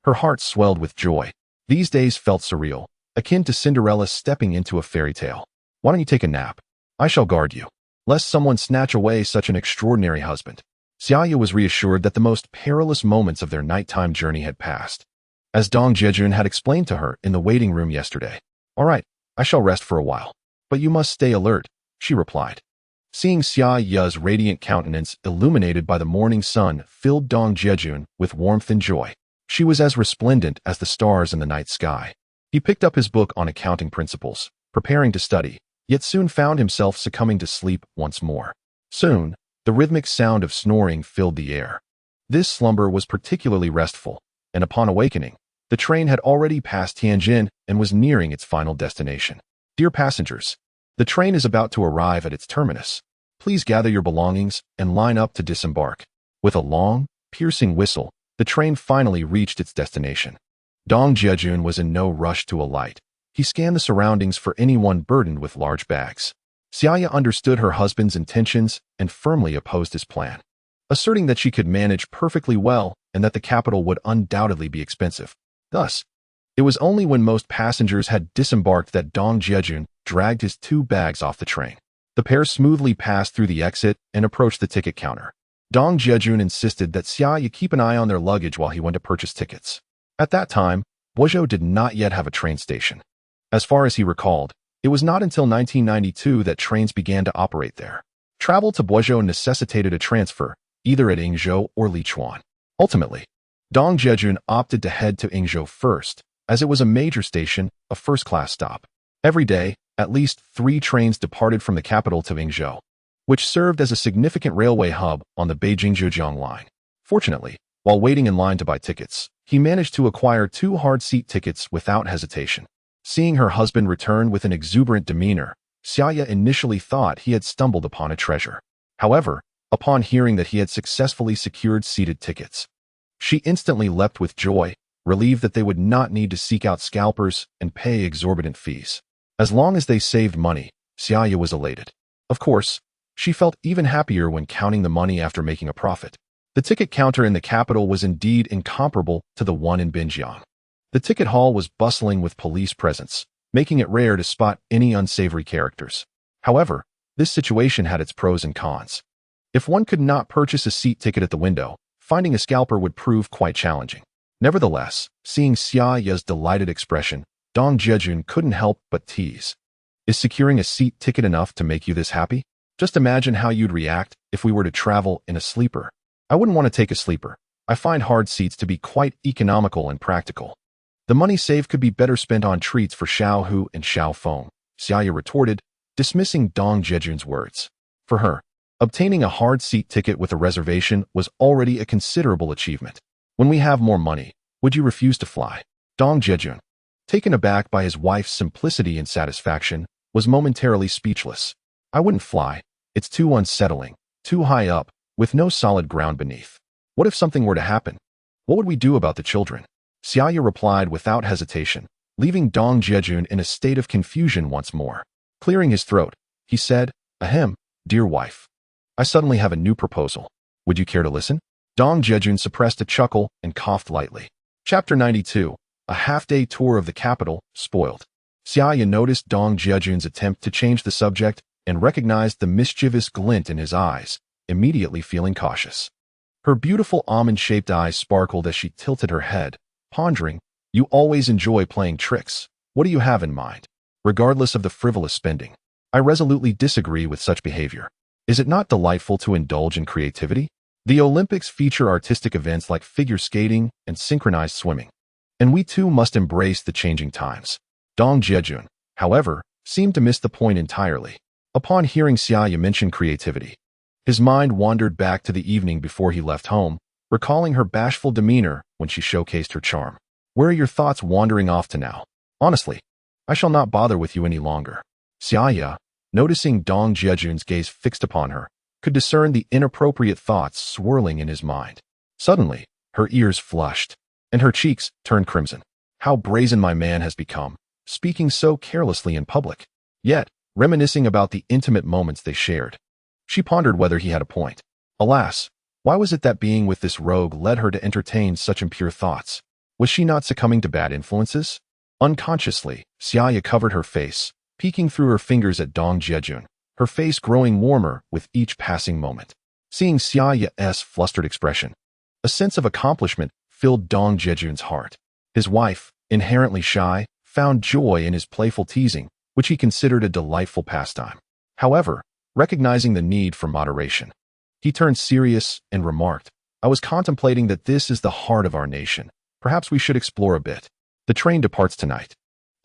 her heart swelled with joy. These days felt surreal, akin to Cinderella stepping into a fairy tale. "Why don't you take a nap? I shall guard you, lest someone snatch away such an extraordinary husband." Xia Ya was reassured that the most perilous moments of their nighttime journey had passed. As Dong Jiajun had explained to her in the waiting room yesterday. "All right, I shall rest for a while. But you must stay alert," she replied. Seeing Xia Ya's radiant countenance illuminated by the morning sun filled Dong Jiajun with warmth and joy. She was as resplendent as the stars in the night sky. He picked up his book on accounting principles, preparing to study, yet soon found himself succumbing to sleep once more. Soon, the rhythmic sound of snoring filled the air. This slumber was particularly restful, and upon awakening, the train had already passed Tianjin and was nearing its final destination. "Dear passengers, the train is about to arrive at its terminus. Please gather your belongings and line up to disembark." With a long, piercing whistle, the train finally reached its destination. Dong Jiajun was in no rush to alight. He scanned the surroundings for anyone burdened with large bags. Xia Ya understood her husband's intentions and firmly opposed his plan, asserting that she could manage perfectly well and that the capital would undoubtedly be expensive. Thus, it was only when most passengers had disembarked that Dong Jiajun dragged his 2 bags off the train. The pair smoothly passed through the exit and approached the ticket counter. Dong Jiajun insisted that Xia Ya keep an eye on their luggage while he went to purchase tickets. At that time, Guizhou did not yet have a train station. As far as he recalled, it was not until 1992 that trains began to operate there. Travel to Guizhou necessitated a transfer, either at Yingzhou or Lichuan. Ultimately, Dong Jiajun opted to head to Yingzhou first, as it was a major station, a first-class stop. Every day, at least 3 trains departed from the capital to Yingzhou, which served as a significant railway hub on the Beijing-Zhejiang line. Fortunately, while waiting in line to buy tickets, he managed to acquire 2 hard-seat tickets without hesitation. Seeing her husband return with an exuberant demeanor, Xia Ya initially thought he had stumbled upon a treasure. However, upon hearing that he had successfully secured seated tickets, she instantly leapt with joy, relieved that they would not need to seek out scalpers and pay exorbitant fees. As long as they saved money, Xia Ya was elated. Of course, she felt even happier when counting the money after making a profit. The ticket counter in the capital was indeed incomparable to the one in Binjiang. The ticket hall was bustling with police presence, making it rare to spot any unsavory characters. However, this situation had its pros and cons. If one could not purchase a seat ticket at the window, finding a scalper would prove quite challenging. Nevertheless, seeing Xia Ya's delighted expression, Dong Jiajun couldn't help but tease. "Is securing a seat ticket enough to make you this happy? Just imagine how you'd react if we were to travel in a sleeper." "I wouldn't want to take a sleeper. I find hard seats to be quite economical and practical. The money saved could be better spent on treats for Xiao Hu and Xiao Feng," Xia Ya retorted, dismissing Dong Jiajun's words. For her, obtaining a hard seat ticket with a reservation was already a considerable achievement. "When we have more money, would you refuse to fly?" Dong Jiajun, taken aback by his wife's simplicity and satisfaction, was momentarily speechless. "I wouldn't fly. It's too unsettling, too high up, with no solid ground beneath. What if something were to happen? What would we do about the children?" Xia Ya replied without hesitation, leaving Dong Jiajun in a state of confusion once more. Clearing his throat, he said, "Ahem, dear wife. I suddenly have a new proposal. Would you care to listen?" Dong Jiajun suppressed a chuckle and coughed lightly. Chapter 92. A half-day tour of the capital, spoiled. Xia Ya noticed Dong Jiajun's attempt to change the subject and recognized the mischievous glint in his eyes, immediately feeling cautious. Her beautiful almond-shaped eyes sparkled as she tilted her head, pondering, "You always enjoy playing tricks. What do you have in mind?" "Regardless of the frivolous spending, I resolutely disagree with such behavior. Is it not delightful to indulge in creativity? The Olympics feature artistic events like figure skating and synchronized swimming, and we too must embrace the changing times." Dong Jiajun, however, seemed to miss the point entirely. Upon hearing Xia Ya mention creativity, his mind wandered back to the evening before he left home, recalling her bashful demeanor when she showcased her charm. "Where are your thoughts wandering off to now? Honestly, I shall not bother with you any longer." Xia Ya, noticing Dong Jiajun's gaze fixed upon her, could discern the inappropriate thoughts swirling in his mind. Suddenly, her ears flushed, and her cheeks turned crimson. How brazen my man has become, speaking so carelessly in public, yet reminiscing about the intimate moments they shared. She pondered whether he had a point. Alas, why was it that being with this rogue led her to entertain such impure thoughts? Was she not succumbing to bad influences? Unconsciously, Xia Ya covered her face, peeking through her fingers at Dong Jiajun, her face growing warmer with each passing moment. Seeing Xia Ya's flustered expression, a sense of accomplishment filled Dong Jiajun's heart. His wife, inherently shy, found joy in his playful teasing, which he considered a delightful pastime. However, recognizing the need for moderation, he turned serious and remarked, "I was contemplating that this is the heart of our nation. Perhaps we should explore a bit. The train departs tonight,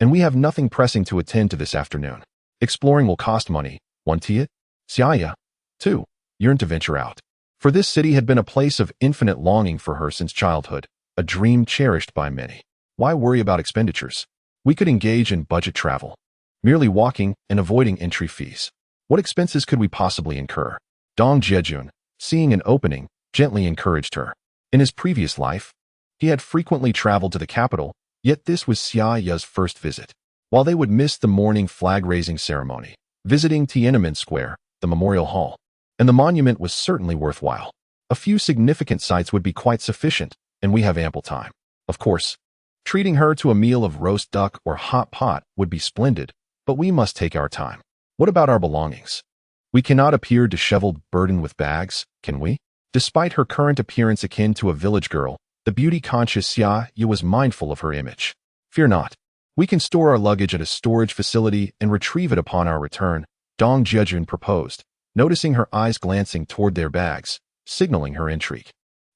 and we have nothing pressing to attend to this afternoon. Exploring will cost money, won't it? Xia Ya, too, yearned to venture out. For this city had been a place of infinite longing for her since childhood, a dream cherished by many. Why worry about expenditures? We could engage in budget travel, merely walking and avoiding entry fees. What expenses could we possibly incur?" Dong Jiajun, seeing an opening, gently encouraged her. In his previous life, he had frequently traveled to the capital, yet this was Xia Ya's first visit. While they would miss the morning flag-raising ceremony, visiting Tiananmen Square, the Memorial Hall, and the monument was certainly worthwhile. A few significant sites would be quite sufficient, and we have ample time. Of course, treating her to a meal of roast duck or hot pot would be splendid, but we must take our time. What about our belongings? We cannot appear disheveled, burdened with bags, can we? Despite her current appearance akin to a village girl, the beauty-conscious Xia Ya was mindful of her image. "Fear not. We can store our luggage at a storage facility and retrieve it upon our return," Dong Jiajun proposed, noticing her eyes glancing toward their bags, signaling her intrigue.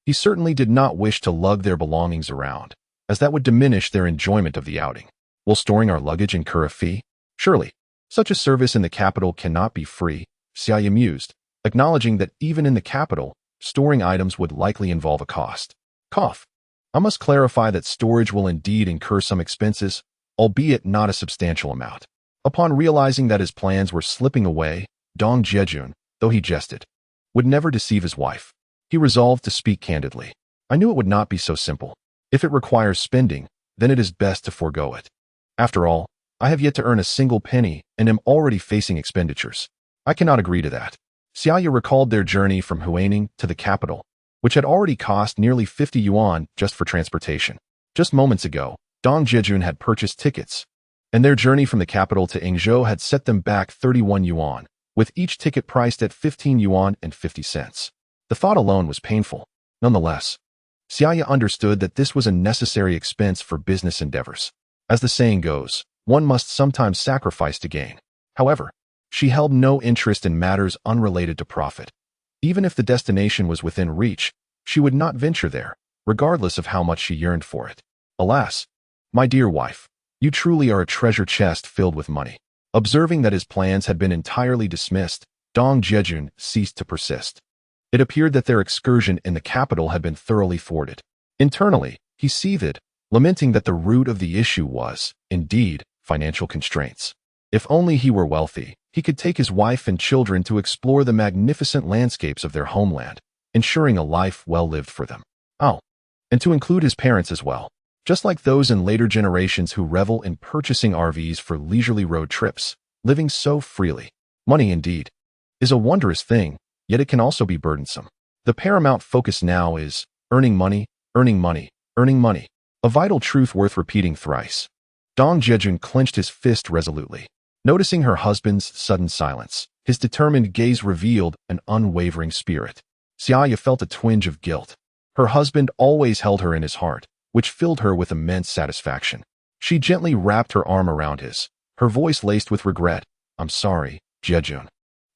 He certainly did not wish to lug their belongings around, as that would diminish their enjoyment of the outing. "Will storing our luggage incur a fee? Surely, such a service in the capital cannot be free," Xia Ya mused, acknowledging that even in the capital, storing items would likely involve a cost. Cough. "I must clarify that storage will indeed incur some expenses, albeit not a substantial amount." Upon realizing that his plans were slipping away, Dong Jiajun, though he jested, would never deceive his wife. He resolved to speak candidly. "I knew it would not be so simple. If it requires spending, then it is best to forego it. After all, I have yet to earn a single penny and am already facing expenditures. I cannot agree to that." Xia Ya recalled their journey from Huaining to the capital, which had already cost nearly 50 yuan just for transportation. Just moments ago, Dong Jiajun had purchased tickets, and their journey from the capital to Yingzhou had set them back 31 yuan, with each ticket priced at 15 yuan and 50 cents. The thought alone was painful. Nonetheless, Xia Ya understood that this was a necessary expense for business endeavors. As the saying goes, one must sometimes sacrifice to gain. However, she held no interest in matters unrelated to profit. Even if the destination was within reach, she would not venture there, regardless of how much she yearned for it. "Alas, my dear wife, you truly are a treasure chest filled with money." Observing that his plans had been entirely dismissed, Dong Jiajun ceased to persist. It appeared that their excursion in the capital had been thoroughly thwarted. Internally, he seethed, lamenting that the root of the issue was, indeed, financial constraints. If only he were wealthy, he could take his wife and children to explore the magnificent landscapes of their homeland, ensuring a life well lived for them. Oh, and to include his parents as well, just like those in later generations who revel in purchasing RVs for leisurely road trips, living so freely. Money, indeed, is a wondrous thing, yet it can also be burdensome. The paramount focus now is earning money, earning money, earning money. A vital truth worth repeating thrice. Dong Jiajun clenched his fist resolutely. Noticing her husband's sudden silence, his determined gaze revealed an unwavering spirit. Xia Ya felt a twinge of guilt. Her husband always held her in his heart, which filled her with immense satisfaction. She gently wrapped her arm around his, her voice laced with regret. "I'm sorry, Jiajun.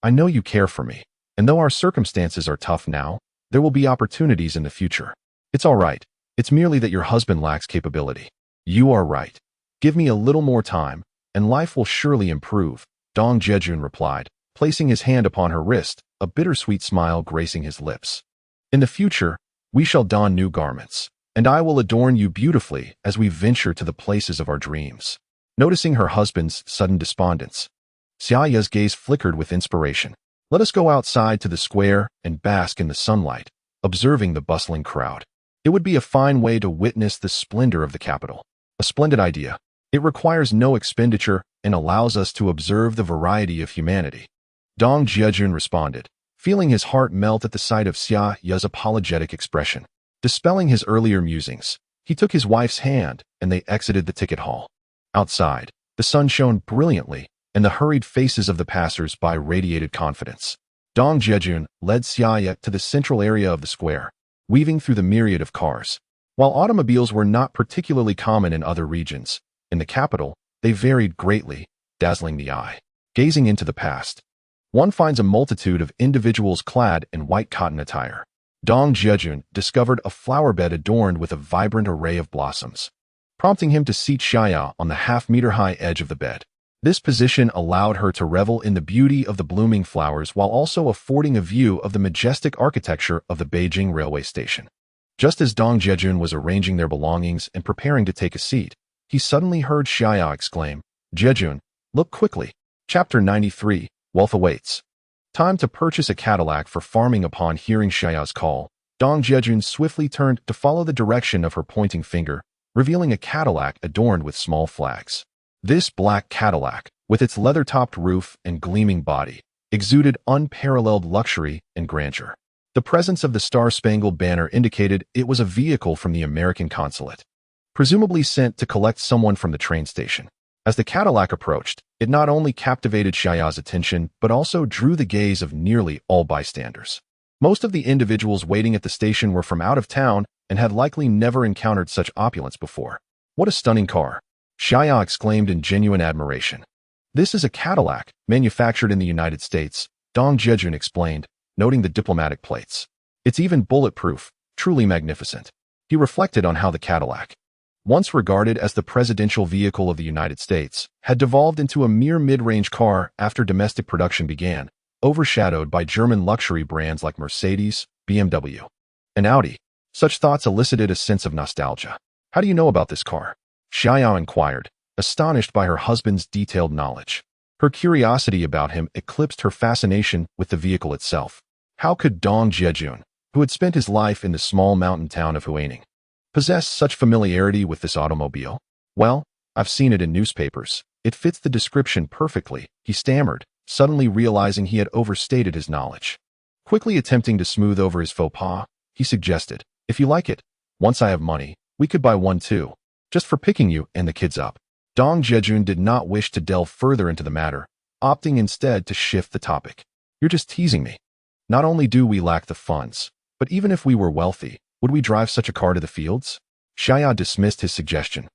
I know you care for me, and though our circumstances are tough now, there will be opportunities in the future. It's all right. It's merely that your husband lacks capability." "You are right. Give me a little more time, and life will surely improve," Dong Jiajun replied, placing his hand upon her wrist, a bittersweet smile gracing his lips. "In the future, we shall don new garments, and I will adorn you beautifully as we venture to the places of our dreams." Noticing her husband's sudden despondence, Xia Ya's gaze flickered with inspiration. "Let us go outside to the square and bask in the sunlight, observing the bustling crowd. It would be a fine way to witness the splendor of the capital." "A splendid idea. It requires no expenditure and allows us to observe the variety of humanity," Dong Jiajun responded, feeling his heart melt at the sight of Xia Ya's apologetic expression. Dispelling his earlier musings, he took his wife's hand and they exited the ticket hall. Outside, the sun shone brilliantly and the hurried faces of the passers-by radiated confidence. Dong Jiajun led Xia Ya to the central area of the square, weaving through the myriad of cars. While automobiles were not particularly common in other regions, in the capital, they varied greatly, dazzling the eye. Gazing into the past, one finds a multitude of individuals clad in white cotton attire. Dong Jiajun discovered a flower bed adorned with a vibrant array of blossoms, prompting him to seat Xia Ya on the half-meter-high edge of the bed. This position allowed her to revel in the beauty of the blooming flowers while also affording a view of the majestic architecture of the Beijing railway station. Just as Dong Jiajun was arranging their belongings and preparing to take a seat, he suddenly heard Xia Ya exclaim, "Jiajun, look quickly." Chapter 93, Wealth Awaits. Time to purchase a Cadillac for farming. Upon hearing Xia Ya's call, Dong Jiajun swiftly turned to follow the direction of her pointing finger, revealing a Cadillac adorned with small flags. This black Cadillac, with its leather-topped roof and gleaming body, exuded unparalleled luxury and grandeur. The presence of the Star-Spangled Banner indicated it was a vehicle from the American consulate, presumably sent to collect someone from the train station. As the Cadillac approached, it not only captivated Xia Ya's attention, but also drew the gaze of nearly all bystanders. Most of the individuals waiting at the station were from out of town and had likely never encountered such opulence before. "What a stunning car!" Xia Ya exclaimed in genuine admiration. "This is a Cadillac, manufactured in the United States," Dong Jiajun explained, noting the diplomatic plates. "It's even bulletproof, truly magnificent." He reflected on how the Cadillac, once regarded as the presidential vehicle of the United States, had devolved into a mere mid-range car after domestic production began, overshadowed by German luxury brands like Mercedes, BMW, and Audi. Such thoughts elicited a sense of nostalgia. "How do you know about this car?" Xia Ya inquired, astonished by her husband's detailed knowledge. Her curiosity about him eclipsed her fascination with the vehicle itself. How could Dong Jiajun, who had spent his life in the small mountain town of Huaining, possess such familiarity with this automobile? "Well, I've seen it in newspapers. It fits the description perfectly," he stammered, suddenly realizing he had overstated his knowledge. Quickly attempting to smooth over his faux pas, he suggested, "If you like it, once I have money, we could buy one too, just for picking you and the kids up." Dong Jiajun did not wish to delve further into the matter, opting instead to shift the topic. "You're just teasing me. Not only do we lack the funds, but even if we were wealthy, would we drive such a car to the fields?" Xia Ya dismissed his suggestion,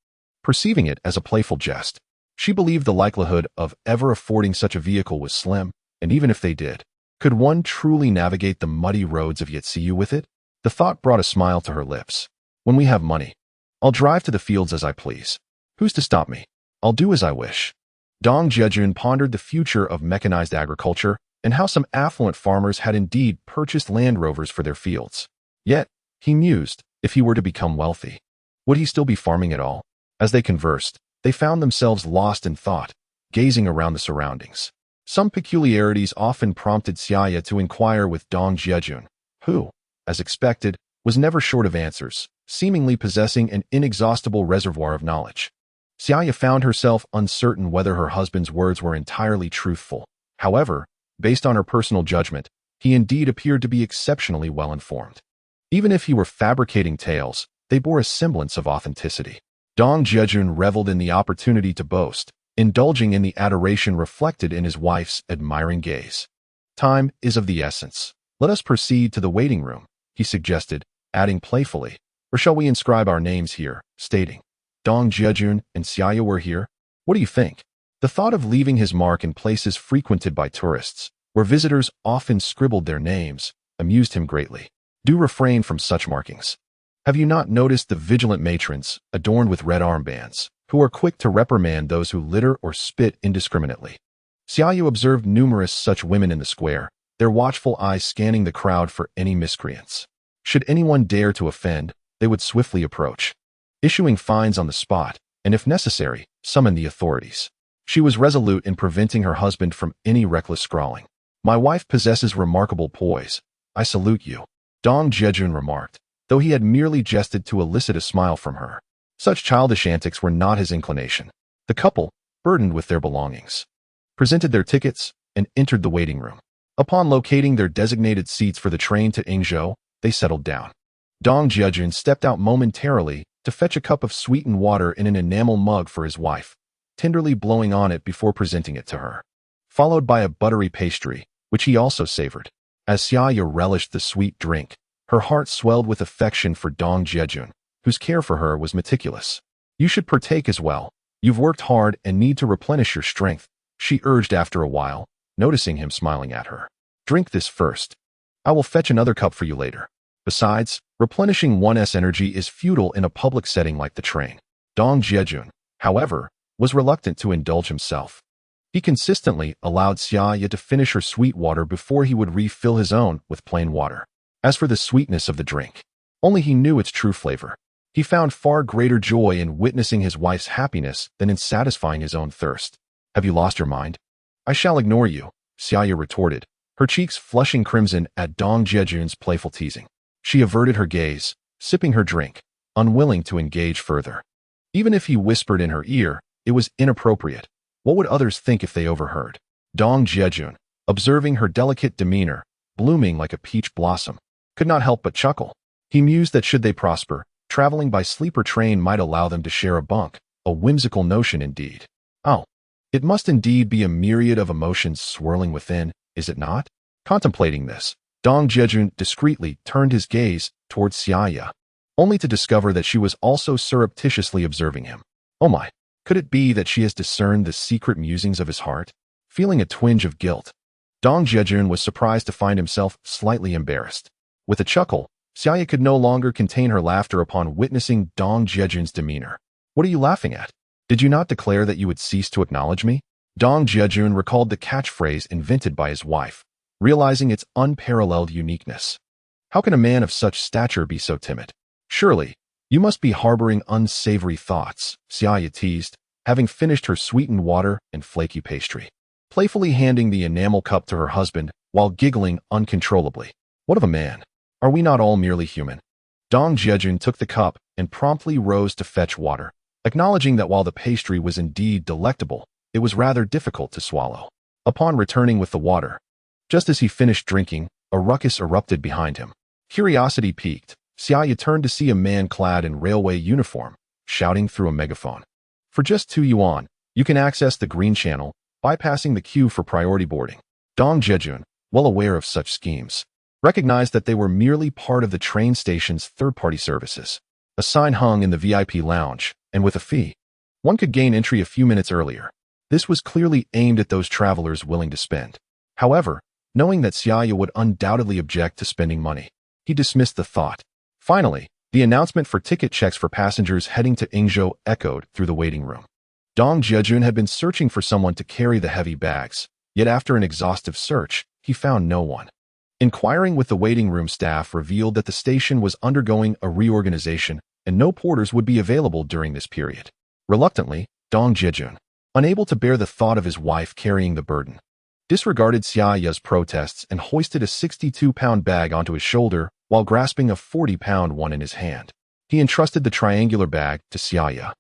perceiving it as a playful jest. She believed the likelihood of ever affording such a vehicle was slim, and even if they did, could one truly navigate the muddy roads of Yetziyu with it? The thought brought a smile to her lips. "When we have money, I'll drive to the fields as I please. Who's to stop me? I'll do as I wish." Dong Jiajun pondered the future of mechanized agriculture and how some affluent farmers had indeed purchased Land Rovers for their fields. Yet, he mused, if he were to become wealthy, would he still be farming at all? As they conversed, they found themselves lost in thought, gazing around the surroundings. Some peculiarities often prompted Xia Ya to inquire with Dong Jiajun, who, as expected, was never short of answers, seemingly possessing an inexhaustible reservoir of knowledge. Xia Ya found herself uncertain whether her husband's words were entirely truthful. However, based on her personal judgment, he indeed appeared to be exceptionally well informed. Even if he were fabricating tales, they bore a semblance of authenticity. Dong Jiajun reveled in the opportunity to boast, indulging in the adoration reflected in his wife's admiring gaze. "Time is of the essence. Let us proceed to the waiting room," he suggested, adding playfully, "or shall we inscribe our names here, stating, Dong Jiajun and Xia Ya were here? What do you think?" The thought of leaving his mark in places frequented by tourists, where visitors often scribbled their names, amused him greatly. Do refrain from such markings. Have you not noticed the vigilant matrons, adorned with red armbands, who are quick to reprimand those who litter or spit indiscriminately? Xia Ya observed numerous such women in the square, their watchful eyes scanning the crowd for any miscreants. Should anyone dare to offend, they would swiftly approach, issuing fines on the spot, and if necessary, summon the authorities. She was resolute in preventing her husband from any reckless scrawling. "My wife possesses remarkable poise. I salute you," Dong Jiajun remarked, though he had merely jested to elicit a smile from her. Such childish antics were not his inclination. The couple, burdened with their belongings, presented their tickets and entered the waiting room. Upon locating their designated seats for the train to Yingzhou, they settled down. Dong Jiajun stepped out momentarily to fetch a cup of sweetened water in an enamel mug for his wife, tenderly blowing on it before presenting it to her. Followed by a buttery pastry, which he also savored. As Xia Ya relished the sweet drink, her heart swelled with affection for Dong Jiajun, whose care for her was meticulous. You should partake as well. You've worked hard and need to replenish your strength, she urged after a while, noticing him smiling at her. Drink this first. I will fetch another cup for you later. Besides, replenishing one's energy is futile in a public setting like the train. Dong Jiajun, however, was reluctant to indulge himself. He consistently allowed Xia Ya to finish her sweet water before he would refill his own with plain water. As for the sweetness of the drink, only he knew its true flavor. He found far greater joy in witnessing his wife's happiness than in satisfying his own thirst. Have you lost your mind? I shall ignore you, Xia Ya retorted, her cheeks flushing crimson at Dong Jiajun's playful teasing. She averted her gaze, sipping her drink, unwilling to engage further. Even if he whispered in her ear, it was inappropriate. What would others think if they overheard? Dong Jiajun, observing her delicate demeanor, blooming like a peach blossom, could not help but chuckle. He mused that should they prosper, traveling by sleeper train might allow them to share a bunk, a whimsical notion indeed. Oh, it must indeed be a myriad of emotions swirling within, is it not? Contemplating this, Dong Jiajun discreetly turned his gaze towards Xia Ya, only to discover that she was also surreptitiously observing him. Oh my, could it be that she has discerned the secret musings of his heart? Feeling a twinge of guilt, Dong Jiajun was surprised to find himself slightly embarrassed. With a chuckle, Xia Ya could no longer contain her laughter upon witnessing Dong Jiajun's demeanor. What are you laughing at? Did you not declare that you would cease to acknowledge me? Dong Jiajun recalled the catchphrase invented by his wife, realizing its unparalleled uniqueness. How can a man of such stature be so timid? Surely, you must be harboring unsavory thoughts, Xia Ya teased, having finished her sweetened water and flaky pastry, playfully handing the enamel cup to her husband while giggling uncontrollably. What of a man? Are we not all merely human? Dong Jiajun took the cup and promptly rose to fetch water, acknowledging that while the pastry was indeed delectable, it was rather difficult to swallow. Upon returning with the water, just as he finished drinking, a ruckus erupted behind him. Curiosity piqued, Xia Ya turned to see a man clad in railway uniform, shouting through a megaphone. For just 2 yuan, you can access the green channel, bypassing the queue for priority boarding. Dong Jiajun, well aware of such schemes, recognized that they were merely part of the train station's third-party services. A sign hung in the VIP lounge, and with a fee, one could gain entry a few minutes earlier. This was clearly aimed at those travelers willing to spend. However, knowing that Xia Ya would undoubtedly object to spending money, he dismissed the thought. Finally, the announcement for ticket checks for passengers heading to Yingzhou echoed through the waiting room. Dong Jiajun had been searching for someone to carry the heavy bags, yet after an exhaustive search, he found no one. Inquiring with the waiting room staff revealed that the station was undergoing a reorganization and no porters would be available during this period. Reluctantly, Dong Jiajun, unable to bear the thought of his wife carrying the burden, disregarded Xia Ya's protests and hoisted a 62-pound bag onto his shoulder while grasping a 40-pound one in his hand. He entrusted the triangular bag to Xia Ya,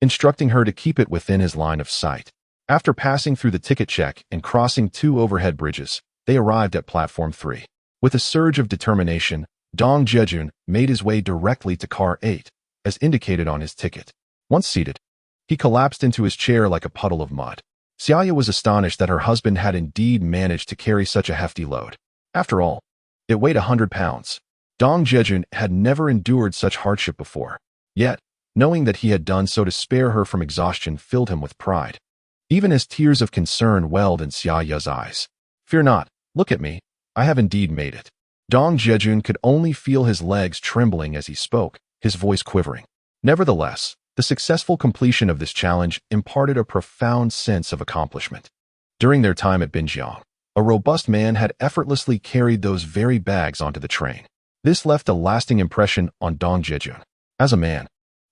instructing her to keep it within his line of sight. After passing through the ticket check and crossing 2 overhead bridges, they arrived at platform 3. With a surge of determination, Dong Jiajun made his way directly to car 8, as indicated on his ticket. Once seated, he collapsed into his chair like a puddle of mud. Xia Ya was astonished that her husband had indeed managed to carry such a hefty load. After all, it weighed 100 pounds. Dong Jiajun had never endured such hardship before. Yet, knowing that he had done so to spare her from exhaustion filled him with pride, even as tears of concern welled in Xia Ya's eyes. Fear not, look at me, I have indeed made it. Dong Jiajun could only feel his legs trembling as he spoke, his voice quivering. Nevertheless, the successful completion of this challenge imparted a profound sense of accomplishment. During their time at Binjiang, a robust man had effortlessly carried those very bags onto the train. This left a lasting impression on Dong Jiajun. As a man,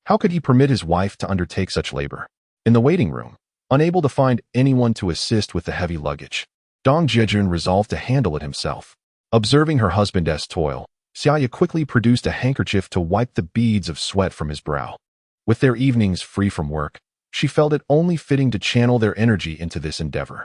how could he permit his wife to undertake such labor? In the waiting room, unable to find anyone to assist with the heavy luggage, Dong Jiajun resolved to handle it himself. Observing her husband's toil, Xia Ya quickly produced a handkerchief to wipe the beads of sweat from his brow. With their evenings free from work, she felt it only fitting to channel their energy into this endeavor.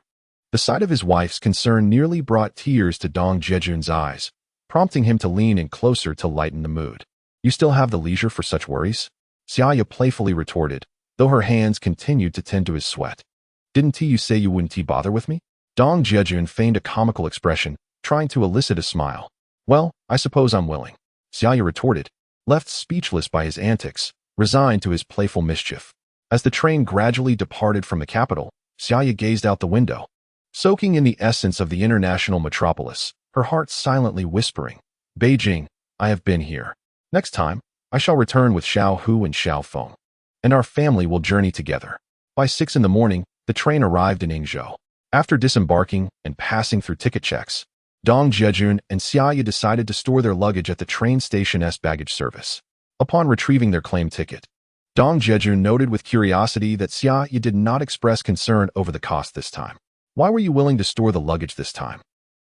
The sight of his wife's concern nearly brought tears to Dong Jiajun's eyes, prompting him to lean in closer to lighten the mood. You still have the leisure for such worries? Xia Ya playfully retorted, though her hands continued to tend to his sweat. Didn't you say you wouldn't bother with me? Dong Jiajun feigned a comical expression, trying to elicit a smile. Well, I suppose I'm willing. Xia Ya retorted, left speechless by his antics, resigned to his playful mischief. As the train gradually departed from the capital, Xia Ya gazed out the window, soaking in the essence of the international metropolis, her heart silently whispering, Beijing, I have been here. Next time, I shall return with Xiao Hu and Xiao Feng, and our family will journey together. By 6 in the morning, the train arrived in Yingzhou. After disembarking and passing through ticket checks, Dong Jiajun and Xia Ya decided to store their luggage at the train station's baggage service. Upon retrieving their claim ticket, Dong Jiajun noted with curiosity that Xia Ya did not express concern over the cost this time. Why were you willing to store the luggage this time?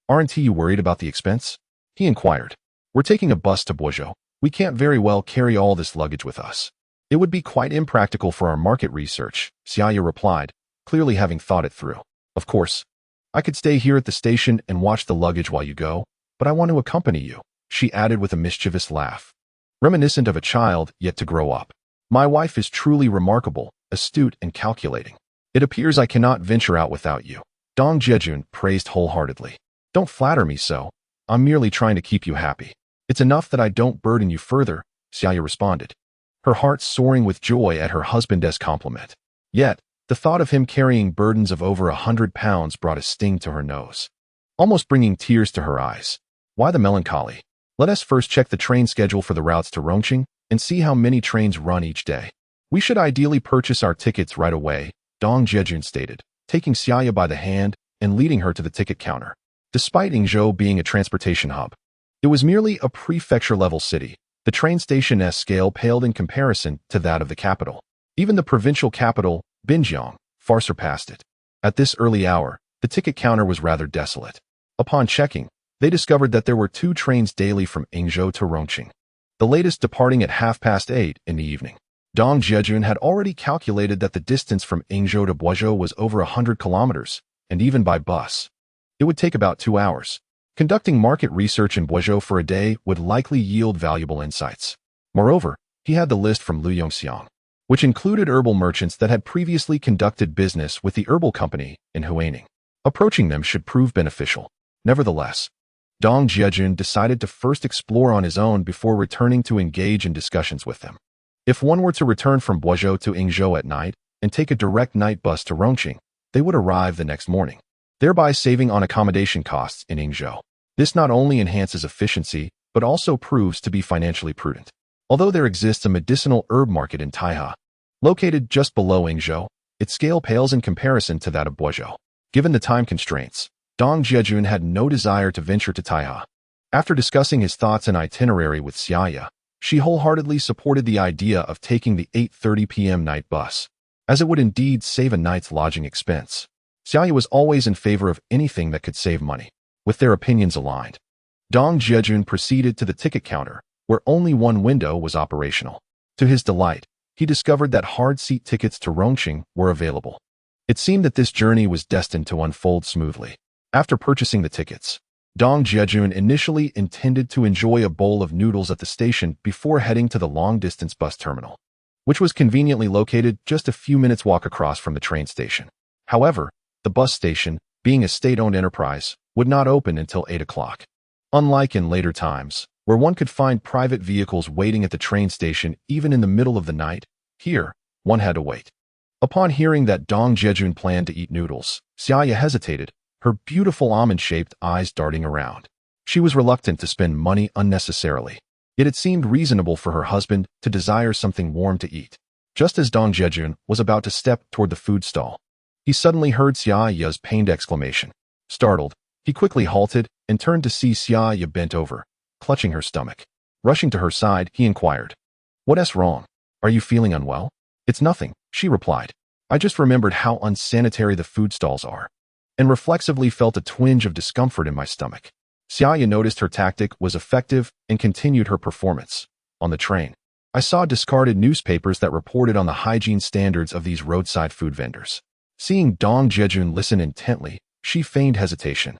Aren't you worried about the expense? He inquired. We're taking a bus to Guizhou. We can't very well carry all this luggage with us. It would be quite impractical for our market research, Xia Ya replied, clearly having thought it through. Of course, I could stay here at the station and watch the luggage while you go, but I want to accompany you, she added with a mischievous laugh, reminiscent of a child yet to grow up. My wife is truly remarkable, astute and calculating. It appears I cannot venture out without you. Dong Jiajun praised wholeheartedly. Don't flatter me so. I'm merely trying to keep you happy. It's enough that I don't burden you further, Xia Ya responded, her heart soaring with joy at her husband's compliment. Yet, the thought of him carrying burdens of over 100 pounds brought a sting to her nose, almost bringing tears to her eyes. Why the melancholy? Let us first check the train schedule for the routes to Rongqing and see how many trains run each day. We should ideally purchase our tickets right away, Dong Jiajun stated, taking Xia Ya by the hand and leading her to the ticket counter. Despite Yingzhou being a transportation hub, it was merely a prefecture-level city. The train station's scale paled in comparison to that of the capital. Even the provincial capital, Binjiang, far surpassed it. At this early hour, the ticket counter was rather desolate. Upon checking, they discovered that there were 2 trains daily from Yingzhou to Rongqing, the latest departing at 8:30 in the evening. Dong Jiajun had already calculated that the distance from Yingzhou to Guizhou was over 100 kilometers, and even by bus, it would take about 2 hours. Conducting market research in Guizhou for a day would likely yield valuable insights. Moreover, he had the list from Lu Yongxiang, which included herbal merchants that had previously conducted business with the herbal company in Huaining. Approaching them should prove beneficial. Nevertheless, Dong Jiajun decided to first explore on his own before returning to engage in discussions with them. If one were to return from Guizhou to Yingzhou at night and take a direct night bus to Rongqing, they would arrive the next morning, thereby saving on accommodation costs in Yingzhou. This not only enhances efficiency, but also proves to be financially prudent. Although there exists a medicinal herb market in Taihe, located just below Yingzhou, its scale pales in comparison to that of Guizhou. Given the time constraints, Dong Jiajun had no desire to venture to Taihe. After discussing his thoughts and itinerary with Xia Ya, she wholeheartedly supported the idea of taking the 8:30 p.m. night bus, as it would indeed save a night's lodging expense. Xia Ya was always in favor of anything that could save money. With their opinions aligned, Dong Jiajun proceeded to the ticket counter, where only one window was operational. To his delight, he discovered that hard-seat tickets to Rongqing were available. It seemed that this journey was destined to unfold smoothly. After purchasing the tickets, Dong Jiajun initially intended to enjoy a bowl of noodles at the station before heading to the long-distance bus terminal, which was conveniently located just a few minutes' walk across from the train station. However, the bus station, being a state-owned enterprise, would not open until 8 o'clock. Unlike in later times, where one could find private vehicles waiting at the train station even in the middle of the night, here, one had to wait. Upon hearing that Dong Jiajun planned to eat noodles, Xia Ya hesitated, her beautiful almond-shaped eyes darting around. She was reluctant to spend money unnecessarily, yet it seemed reasonable for her husband to desire something warm to eat. Just as Dong Jiajun was about to step toward the food stall, he suddenly heard Xia Ya's pained exclamation. Startled, he quickly halted and turned to see Xia Ya bent over, clutching her stomach. Rushing to her side, he inquired, "What's wrong? Are you feeling unwell?" "It's nothing," she replied. "I just remembered how unsanitary the food stalls are, and reflexively felt a twinge of discomfort in my stomach." Xia Ya noticed her tactic was effective and continued her performance. "On the train, I saw discarded newspapers that reported on the hygiene standards of these roadside food vendors." Seeing Dong Jiajun listen intently, she feigned hesitation,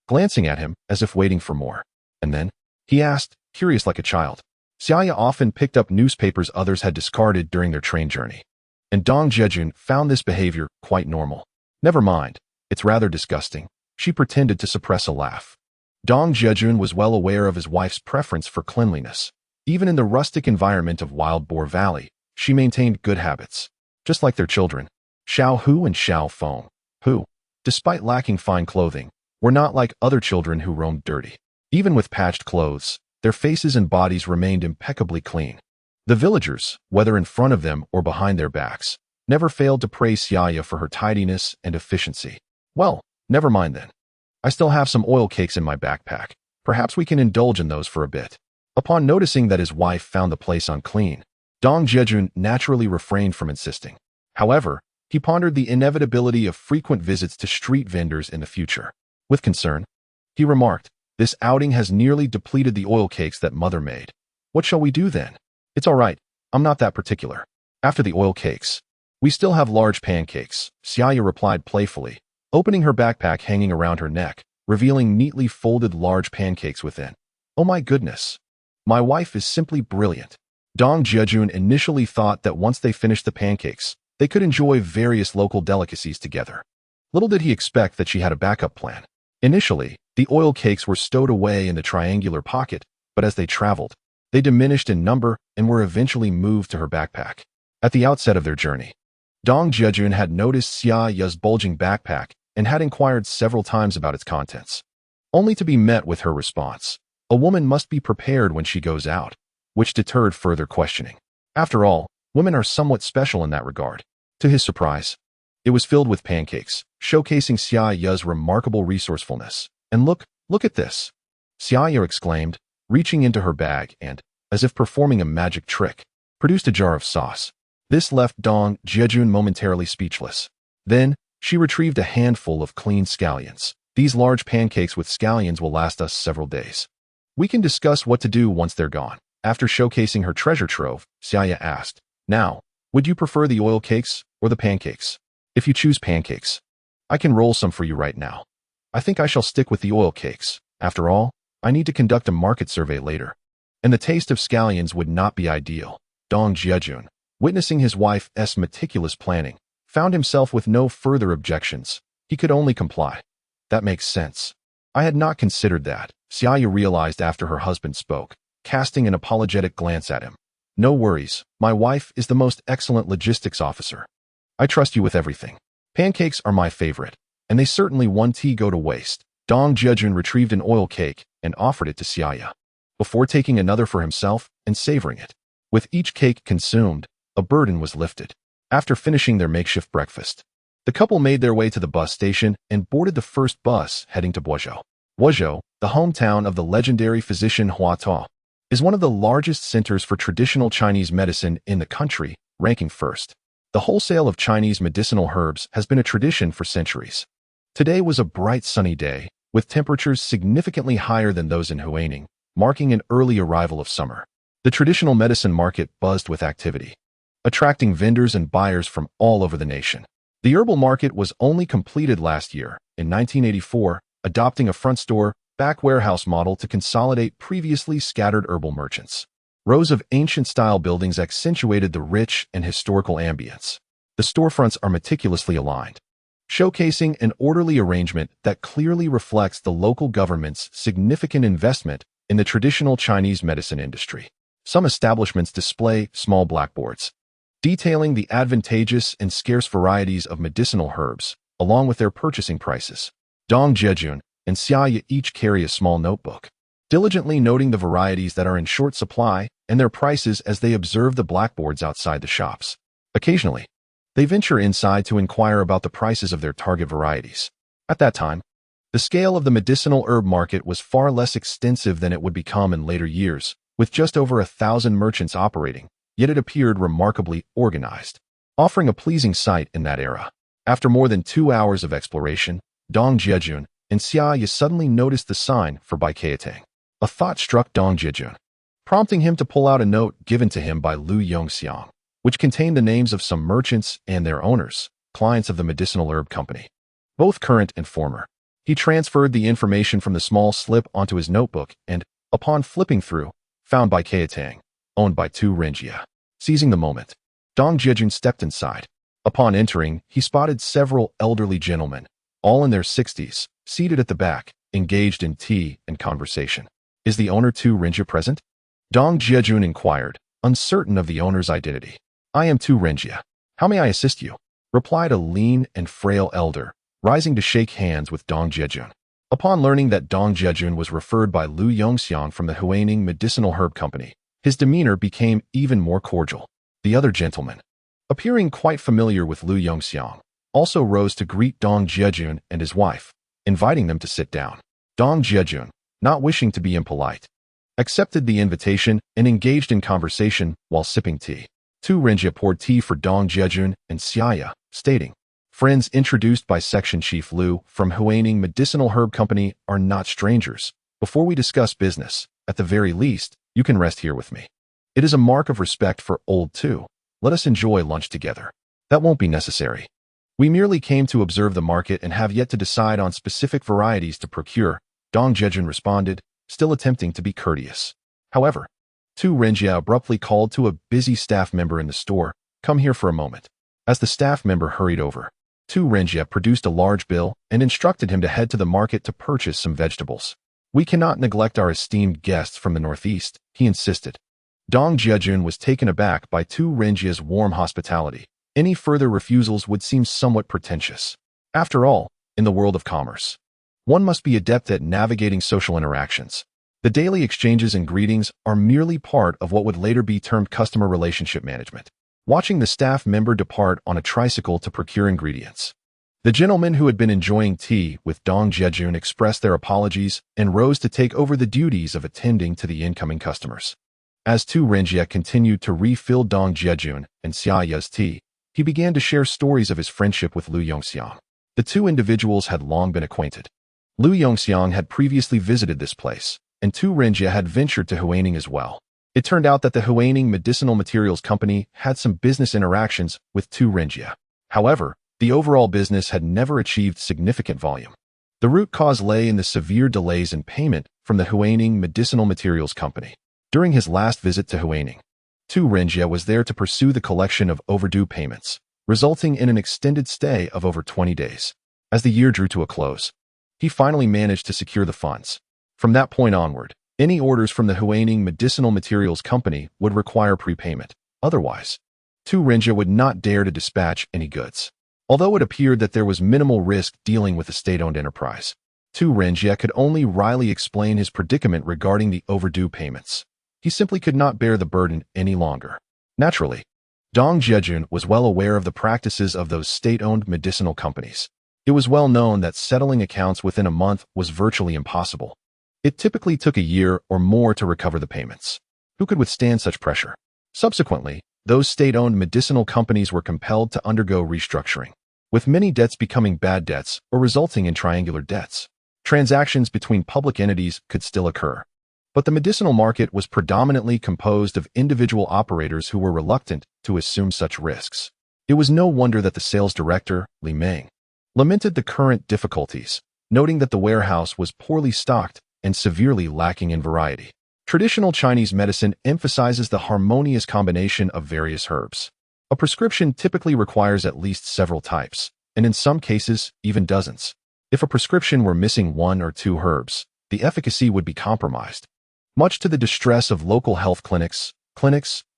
glancing at him as if waiting for more. "And then?" he asked, curious like a child. Xia Ya often picked up newspapers others had discarded during their train journey, and Dong Jiajun found this behavior quite normal. "Never mind, it's rather disgusting," She pretended to suppress a laugh. Dong Jiajun was well aware of his wife's preference for cleanliness. Even in the rustic environment of Wild Boar Valley, she maintained good habits. Just like their children, Xiao Hu and Xiao Feng, who, despite lacking fine clothing, were not like other children who roamed dirty. Even with patched clothes, their faces and bodies remained impeccably clean. The villagers, whether in front of them or behind their backs, never failed to praise Xia Ya for her tidiness and efficiency. Well, never mind then. I still have some oil cakes in my backpack. Perhaps we can indulge in those for a bit. Upon noticing that his wife found the place unclean, Dong Jiajun naturally refrained from insisting. However, he pondered the inevitability of frequent visits to street vendors in the future. With concern, he remarked, "This outing has nearly depleted the oil cakes that mother made. What shall we do then?" "It's all right. I'm not that particular. After the oil cakes, we still have large pancakes," Xia Ya replied playfully, opening her backpack hanging around her neck, revealing neatly folded large pancakes within. "Oh my goodness. My wife is simply brilliant." Dong Jiajun initially thought that once they finished the pancakes, they could enjoy various local delicacies together. Little did he expect that she had a backup plan. Initially, the oil cakes were stowed away in the triangular pocket, but as they traveled, they diminished in number and were eventually moved to her backpack. At the outset of their journey, Dong Jiajun had noticed Xia Ya's bulging backpack and had inquired several times about its contents, only to be met with her response, "A woman must be prepared when she goes out," which deterred further questioning. After all, women are somewhat special in that regard. To his surprise, it was filled with pancakes, showcasing Xia Ya's remarkable resourcefulness. "And look at this," Xia Ya exclaimed, reaching into her bag and, as if performing a magic trick, produced a jar of sauce. This left Dong Jiajun momentarily speechless. Then, she retrieved a handful of clean scallions. "These large pancakes with scallions will last us several days. We can discuss what to do once they're gone." After showcasing her treasure trove, Xia Ya asked, "Now, would you prefer the oil cakes or the pancakes? If you choose pancakes, I can roll some for you right now. I think I shall stick with the oil cakes. After all, I need to conduct a market survey later, and the taste of scallions would not be ideal." Dong Jiajun, witnessing his wife's meticulous planning, found himself with no further objections. He could only comply. "That makes sense. I had not considered that," Xia Ya realized after her husband spoke, casting an apologetic glance at him. "No worries, my wife is the most excellent logistics officer. I trust you with everything. Pancakes are my favorite, and they certainly won't go to waste." Dong Jiajun retrieved an oil cake and offered it to Xia Ya, before taking another for himself and savoring it. With each cake consumed, a burden was lifted. After finishing their makeshift breakfast, the couple made their way to the bus station and boarded the first bus heading to Guozhou. Guozhou, the hometown of the legendary physician Hua Tuo, is one of the largest centers for traditional Chinese medicine in the country, ranking first. The wholesale of Chinese medicinal herbs has been a tradition for centuries. Today was a bright sunny day, with temperatures significantly higher than those in Huaining, marking an early arrival of summer. The traditional medicine market buzzed with activity, attracting vendors and buyers from all over the nation. The herbal market was only completed last year, in 1984, adopting a front store, back warehouse model to consolidate previously scattered herbal merchants. Rows of ancient-style buildings accentuated the rich and historical ambience. The storefronts are meticulously aligned, showcasing an orderly arrangement that clearly reflects the local government's significant investment in the traditional Chinese medicine industry. Some establishments display small blackboards, detailing the advantageous and scarce varieties of medicinal herbs, along with their purchasing prices. Dong Jiajun and Xia Ya each carry a small notebook, diligently noting the varieties that are in short supply and their prices as they observe the blackboards outside the shops. Occasionally, they venture inside to inquire about the prices of their target varieties. At that time, the scale of the medicinal herb market was far less extensive than it would become in later years, with just over 1,000 merchants operating, yet it appeared remarkably organized, offering a pleasing sight in that era. After more than 2 hours of exploration, Dong Jiajun and Xia Ya suddenly noticed the sign for Baikeatang. A thought struck Dong Jiajun, prompting him to pull out a note given to him by Lu Yongxiang, which contained the names of some merchants and their owners, clients of the medicinal herb company, both current and former. He transferred the information from the small slip onto his notebook and, upon flipping through, found Baikeatang, owned by Tu Renjia. Seizing the moment, Dong Jiajun stepped inside. Upon entering, he spotted several elderly gentlemen, all in their 60s, seated at the back, engaged in tea and conversation. "Is the owner Tu Renjia present?" Dong Jiajun inquired, uncertain of the owner's identity. "I am Tu Renjia. How may I assist you?" replied a lean and frail elder, rising to shake hands with Dong Jiajun. Upon learning that Dong Jiajun was referred by Lu Yongxiang from the Huaning Medicinal Herb Company, his demeanor became even more cordial. The other gentleman, appearing quite familiar with Lu Yongxiang, also rose to greet Dong Jiajun and his wife, inviting them to sit down. Dong Jiajun, not wishing to be impolite, accepted the invitation and engaged in conversation while sipping tea. Tu Renjia poured tea for Dong Jiajun and Xia Ya, stating, "Friends introduced by Section Chief Lu from Huaning Medicinal Herb Company are not strangers. Before we discuss business, at the very least, you can rest here with me. It is a mark of respect for old Tu. Let us enjoy lunch together." "That won't be necessary. We merely came to observe the market and have yet to decide on specific varieties to procure," Dong Jiajun responded, still attempting to be courteous. However, Tu Renjia abruptly called to a busy staff member in the store, "Come here for a moment." As the staff member hurried over, Tu Renjia produced a large bill and instructed him to head to the market to purchase some vegetables. "We cannot neglect our esteemed guests from the northeast," he insisted. Dong Jiajun was taken aback by Tu Renjia's warm hospitality. Any further refusals would seem somewhat pretentious. After all, in the world of commerce, one must be adept at navigating social interactions. The daily exchanges and greetings are merely part of what would later be termed customer relationship management. Watching the staff member depart on a tricycle to procure ingredients, the gentlemen who had been enjoying tea with Dong Jiajun expressed their apologies and rose to take over the duties of attending to the incoming customers. As Tu Renjia continued to refill Dong Jiajun and Xia Ya's tea, he began to share stories of his friendship with Lu Yongxiang. The two individuals had long been acquainted. Lu Yongxiang had previously visited this place, and Tu Renjia had ventured to Huaning as well. It turned out that the Huaning Medicinal Materials Company had some business interactions with Tu Renjia. However, the overall business had never achieved significant volume. The root cause lay in the severe delays in payment from the Huaning Medicinal Materials Company. During his last visit to Huaning, Tu Renjia was there to pursue the collection of overdue payments, resulting in an extended stay of over 20 days. As the year drew to a close, he finally managed to secure the funds. From that point onward, any orders from the Huaning Medicinal Materials Company would require prepayment. Otherwise, Tu Renjia would not dare to dispatch any goods. Although it appeared that there was minimal risk dealing with a state-owned enterprise, Tu Renjia could only wryly explain his predicament regarding the overdue payments. He simply could not bear the burden any longer. Naturally, Dong Jiajun was well aware of the practices of those state-owned medicinal companies. It was well known that settling accounts within a month was virtually impossible. It typically took a year or more to recover the payments. Who could withstand such pressure? Subsequently, those state-owned medicinal companies were compelled to undergo restructuring, with many debts becoming bad debts or resulting in triangular debts. Transactions between public entities could still occur, but the medicinal market was predominantly composed of individual operators who were reluctant to assume such risks. It was no wonder that the sales director, Li Meng, lamented the current difficulties, noting that the warehouse was poorly stocked and severely lacking in variety. Traditional Chinese medicine emphasizes the harmonious combination of various herbs. A prescription typically requires at least several types, and in some cases, even dozens. If a prescription were missing one or two herbs, the efficacy would be compromised, much to the distress of local health clinics,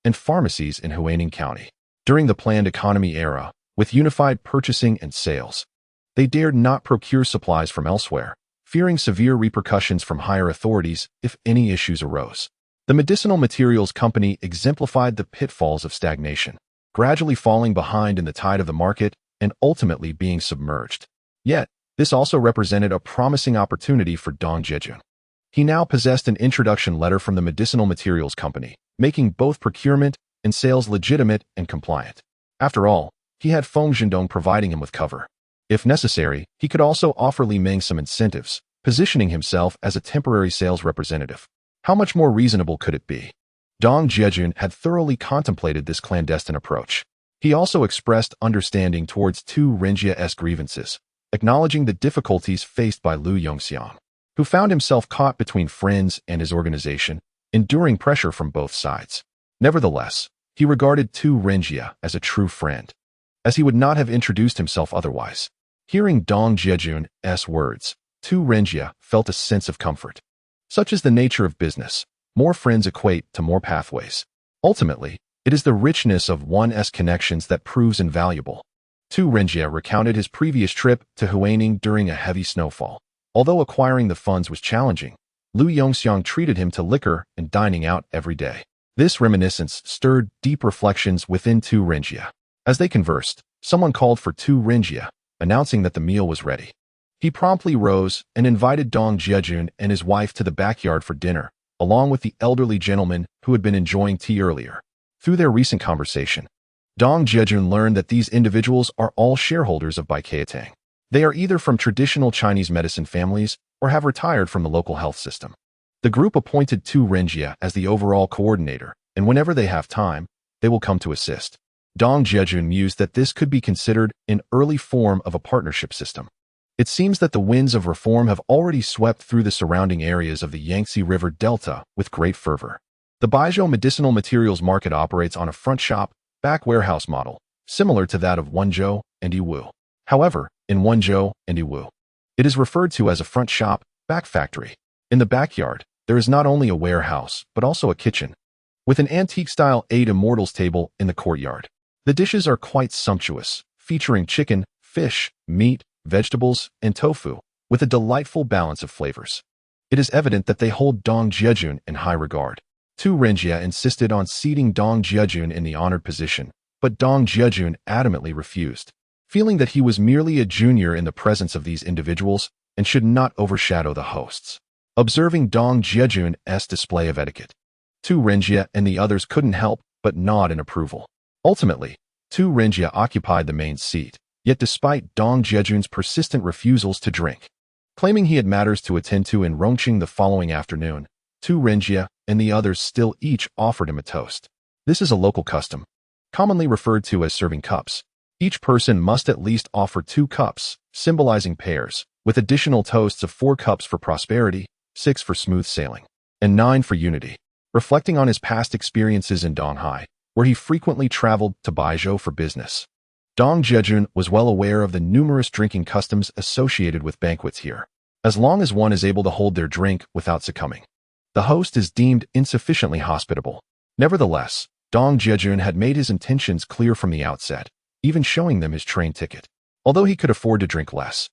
and pharmacies in Huaning County. During the planned economy era, with unified purchasing and sales, they dared not procure supplies from elsewhere, fearing severe repercussions from higher authorities if any issues arose. The Medicinal Materials Company exemplified the pitfalls of stagnation, gradually falling behind in the tide of the market and ultimately being submerged. Yet, this also represented a promising opportunity for Dong Jiajun. He now possessed an introduction letter from the Medicinal Materials Company, making both procurement and sales legitimate and compliant. After all, he had Feng Zhendong providing him with cover. If necessary, he could also offer Li Meng some incentives, positioning himself as a temporary sales representative. How much more reasonable could it be? Dong Jiajun had thoroughly contemplated this clandestine approach. He also expressed understanding towards Tu Renjia's grievances, acknowledging the difficulties faced by Lu Yongxiang, who found himself caught between friends and his organization, enduring pressure from both sides. Nevertheless, he regarded Tu Renjia as a true friend, as he would not have introduced himself otherwise. Hearing Dong Jiajun's words, Tu Renjia felt a sense of comfort. Such is the nature of business. More friends equate to more pathways. Ultimately, it is the richness of one's connections that proves invaluable. Tu Renjia recounted his previous trip to Huaining during a heavy snowfall. Although acquiring the funds was challenging, Lu Yongxiang treated him to liquor and dining out every day. This reminiscence stirred deep reflections within Tu Renjia. As they conversed, someone called for Tu Renjia, announcing that the meal was ready. He promptly rose and invited Dong Jiajun and his wife to the backyard for dinner, along with the elderly gentleman who had been enjoying tea earlier. Through their recent conversation, Dong Jiajun learned that these individuals are all shareholders of Baikeatang. They are either from traditional Chinese medicine families or have retired from the local health system. The group appointed Tu Renjia as the overall coordinator, and whenever they have time, they will come to assist. Dong Jiajun mused that this could be considered an early form of a partnership system. It seems that the winds of reform have already swept through the surrounding areas of the Yangtze River Delta with great fervor. The Baizhou medicinal materials market operates on a front shop, back warehouse model, similar to that of Wenzhou and Yiwu. However, in Wenzhou and Yiwu, it is referred to as a front shop, back factory. In the backyard, there is not only a warehouse, but also a kitchen, with an antique-style Eight Immortals table in the courtyard. The dishes are quite sumptuous, featuring chicken, fish, meat, vegetables, and tofu, with a delightful balance of flavors. It is evident that they hold Dong Jiajun in high regard. Tu Renjia insisted on seating Dong Jiajun in the honored position, but Dong Jiajun adamantly refused, feeling that he was merely a junior in the presence of these individuals and should not overshadow the hosts. Observing Dong Jiajun's display of etiquette, Tu Renjia and the others couldn't help but nod in approval. Ultimately, Tu Renjia occupied the main seat, yet despite Dong Jiajun's persistent refusals to drink, claiming he had matters to attend to in Rongqing the following afternoon, Tu Renjia and the others still each offered him a toast. This is a local custom, commonly referred to as serving cups. Each person must at least offer 2 cups, symbolizing pairs, with additional toasts of 4 cups for prosperity, 6 for smooth sailing, and 9 for unity. Reflecting on his past experiences in Donghai, where he frequently traveled to Baizhou for business, Dong Jiajun was well aware of the numerous drinking customs associated with banquets here. As long as one is able to hold their drink without succumbing, the host is deemed insufficiently hospitable. Nevertheless, Dong Jiajun had made his intentions clear from the outset, even showing them his train ticket. Although he could afford to drink less,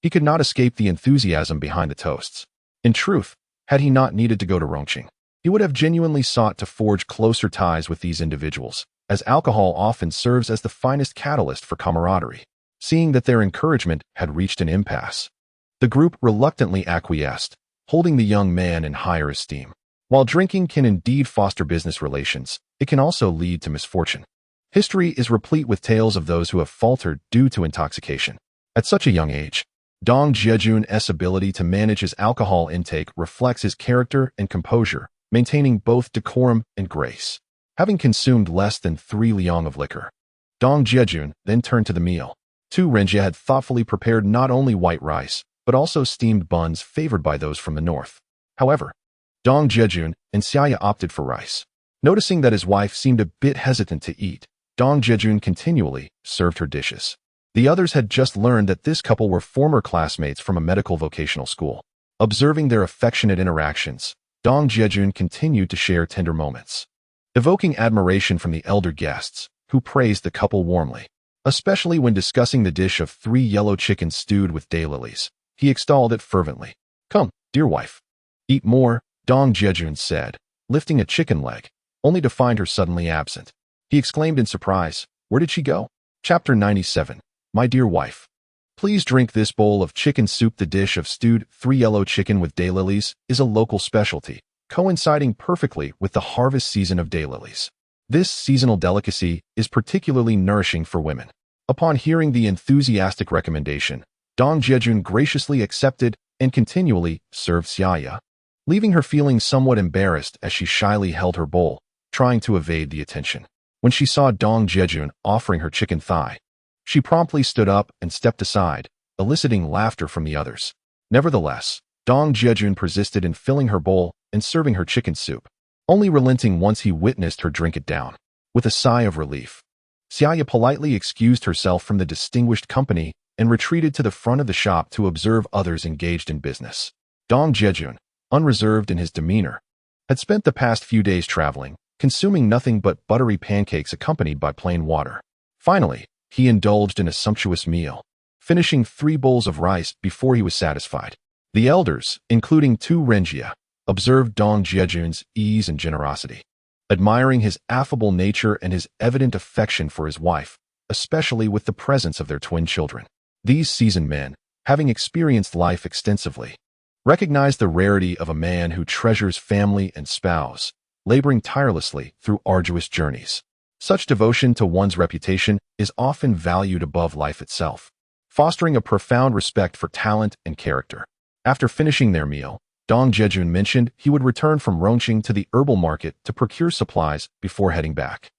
he could not escape the enthusiasm behind the toasts. In truth, had he not needed to go to Rongqing, he would have genuinely sought to forge closer ties with these individuals, as alcohol often serves as the finest catalyst for camaraderie. Seeing that their encouragement had reached an impasse, the group reluctantly acquiesced, holding the young man in higher esteem. While drinking can indeed foster business relations, it can also lead to misfortune. History is replete with tales of those who have faltered due to intoxication. At such a young age, Dong Jiajun's ability to manage his alcohol intake reflects his character and composure, maintaining both decorum and grace. Having consumed less than 3 liang of liquor, Dong Jiajun then turned to the meal. Tu Renjia had thoughtfully prepared not only white rice, but also steamed buns favored by those from the north. However, Dong Jiajun and Xia Ya opted for rice. Noticing that his wife seemed a bit hesitant to eat, Dong Jiajun continually served her dishes. The others had just learned that this couple were former classmates from a medical vocational school. Observing their affectionate interactions, Dong Jiajun continued to share tender moments, evoking admiration from the elder guests, who praised the couple warmly. Especially when discussing the dish of 3 yellow chickens stewed with daylilies, he extolled it fervently. "Come, dear wife. Eat more," Dong Jiajun said, lifting a chicken leg, only to find her suddenly absent. He exclaimed in surprise, "Where did she go?" Chapter 97. My dear wife, please drink this bowl of chicken soup. The dish of stewed 3 yellow chicken with daylilies is a local specialty, coinciding perfectly with the harvest season of daylilies. This seasonal delicacy is particularly nourishing for women. Upon hearing the enthusiastic recommendation, Dong Jiajun graciously accepted and continually served Xia Ya, leaving her feeling somewhat embarrassed as she shyly held her bowl, trying to evade the attention. When she saw Dong Jiajun offering her chicken thigh, she promptly stood up and stepped aside, eliciting laughter from the others. Nevertheless, Dong Jiajun persisted in filling her bowl and serving her chicken soup, only relenting once he witnessed her drink it down. With a sigh of relief, Xia Ya politely excused herself from the distinguished company and retreated to the front of the shop to observe others engaged in business. Dong Jiajun, unreserved in his demeanor, had spent the past few days traveling, consuming nothing but buttery pancakes accompanied by plain water. Finally, he indulged in a sumptuous meal, finishing 3 bowls of rice before he was satisfied. The elders, including Tu Renjia, observed Dong Jiajun's ease and generosity, admiring his affable nature and his evident affection for his wife, especially with the presence of their twin children. These seasoned men, having experienced life extensively, recognized the rarity of a man who treasures family and spouse, laboring tirelessly through arduous journeys. Such devotion to one's reputation is often valued above life itself, fostering a profound respect for talent and character. After finishing their meal, Dong Jiajun mentioned he would return from Rongqing to the herbal market to procure supplies before heading back.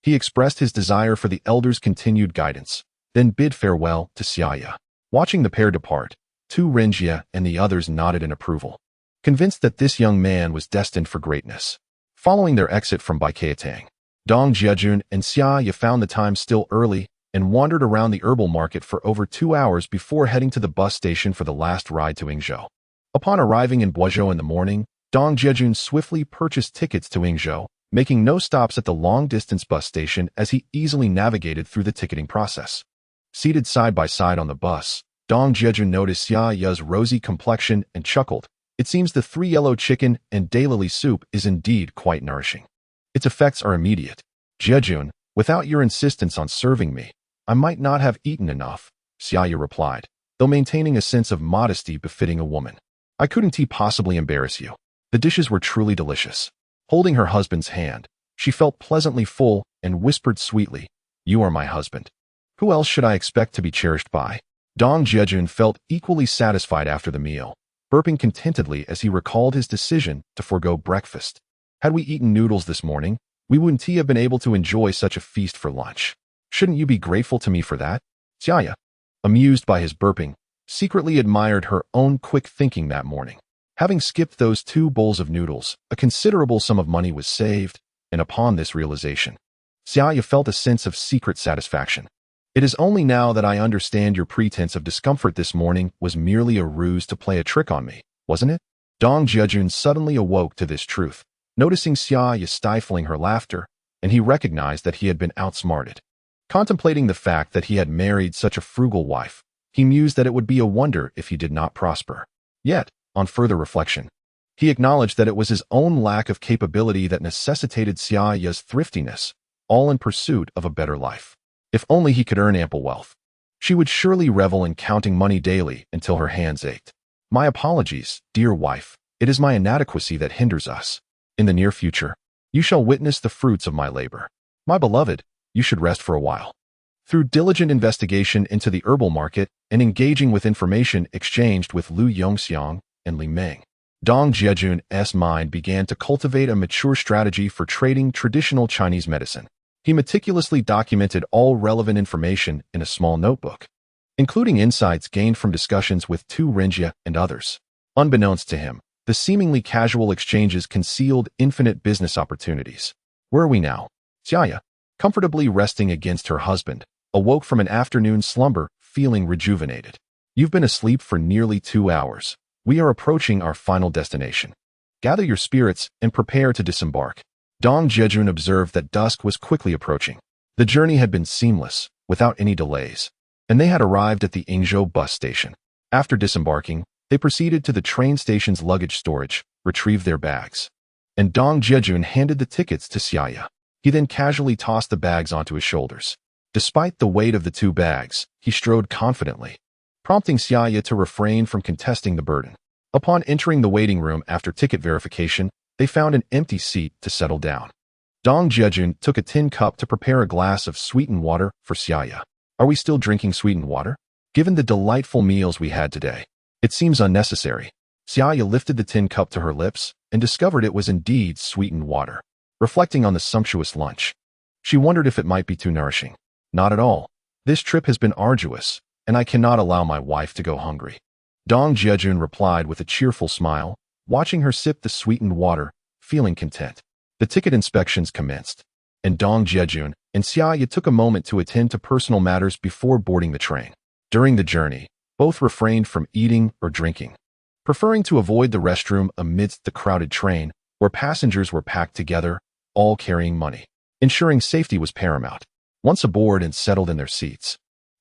He expressed his desire for the elders' continued guidance, then bid farewell to Xia Ya. Watching the pair depart, Tu Renjia and the others nodded in approval, convinced that this young man was destined for greatness. Following their exit from Baikeatang, Dong Jiajun and Xia Ya found the time still early and wandered around the herbal market for over 2 hours before heading to the bus station for the last ride to Yingzhou. Upon arriving in Boizhou in the morning, Dong Jiajun swiftly purchased tickets to Yingzhou, making no stops at the long-distance bus station as he easily navigated through the ticketing process. Seated side by side on the bus, Dong Jiajun noticed Xia Ya's rosy complexion and chuckled. It seems the 3 yellow chicken and daylily soup is indeed quite nourishing. Its effects are immediate. Jiajun, without your insistence on serving me, I might not have eaten enough, Xia Ya replied, though maintaining a sense of modesty befitting a woman. I couldn't possibly embarrass you. The dishes were truly delicious. Holding her husband's hand, she felt pleasantly full and whispered sweetly, "You are my husband. Who else should I expect to be cherished by?" Dong Jiajun felt equally satisfied after the meal, burping contentedly as he recalled his decision to forego breakfast. Had we eaten noodles this morning, we wouldn't have been able to enjoy such a feast for lunch. Shouldn't you be grateful to me for that? Xia Ya, amused by his burping, secretly admired her own quick thinking that morning. Having skipped those 2 bowls of noodles, a considerable sum of money was saved, and upon this realization, Xia Ya felt a sense of secret satisfaction. It is only now that I understand your pretense of discomfort this morning was merely a ruse to play a trick on me, wasn't it? Dong Jiajun suddenly awoke to this truth, noticing Xia Ya stifling her laughter, and he recognized that he had been outsmarted. Contemplating the fact that he had married such a frugal wife, he mused that it would be a wonder if he did not prosper. Yet, on further reflection, he acknowledged that it was his own lack of capability that necessitated Xia Ya's thriftiness, all in pursuit of a better life. If only he could earn ample wealth, she would surely revel in counting money daily until her hands ached. My apologies, dear wife. It is my inadequacy that hinders us. In the near future, you shall witness the fruits of my labor. My beloved, you should rest for a while. Through diligent investigation into the herbal market and engaging with information exchanged with Lu Yongxiang and Li Meng, Dong Jiajun's mind began to cultivate a mature strategy for trading traditional Chinese medicine. He meticulously documented all relevant information in a small notebook, including insights gained from discussions with Tu Renjia and others. Unbeknownst to him, the seemingly casual exchanges concealed infinite business opportunities. Where are we now? Xia Ya, comfortably resting against her husband, awoke from an afternoon slumber, feeling rejuvenated. You've been asleep for nearly 2 hours. We are approaching our final destination. Gather your spirits and prepare to disembark. Dong Jiajun observed that dusk was quickly approaching. The journey had been seamless, without any delays, and they had arrived at the Yingzhou bus station. After disembarking, they proceeded to the train station's luggage storage, retrieved their bags, and Dong Jiajun handed the tickets to Xia Ya. He then casually tossed the bags onto his shoulders. Despite the weight of the 2 bags, he strode confidently, prompting Xia Ya to refrain from contesting the burden. Upon entering the waiting room after ticket verification, they found an empty seat to settle down. Dong Jiajun took a tin cup to prepare a glass of sweetened water for Xia Ya. Are we still drinking sweetened water? Given the delightful meals we had today, it seems unnecessary. Xia Ya lifted the tin cup to her lips and discovered it was indeed sweetened water. Reflecting on the sumptuous lunch, she wondered if it might be too nourishing. Not at all. This trip has been arduous, and I cannot allow my wife to go hungry. Dong Jiajun replied with a cheerful smile, watching her sip the sweetened water, feeling content. The ticket inspections commenced, and Dong Jiajun and Xia Ya took a moment to attend to personal matters before boarding the train. During the journey, both refrained from eating or drinking, preferring to avoid the restroom amidst the crowded train, where passengers were packed together, all carrying money. Ensuring safety was paramount. Once aboard and settled in their seats,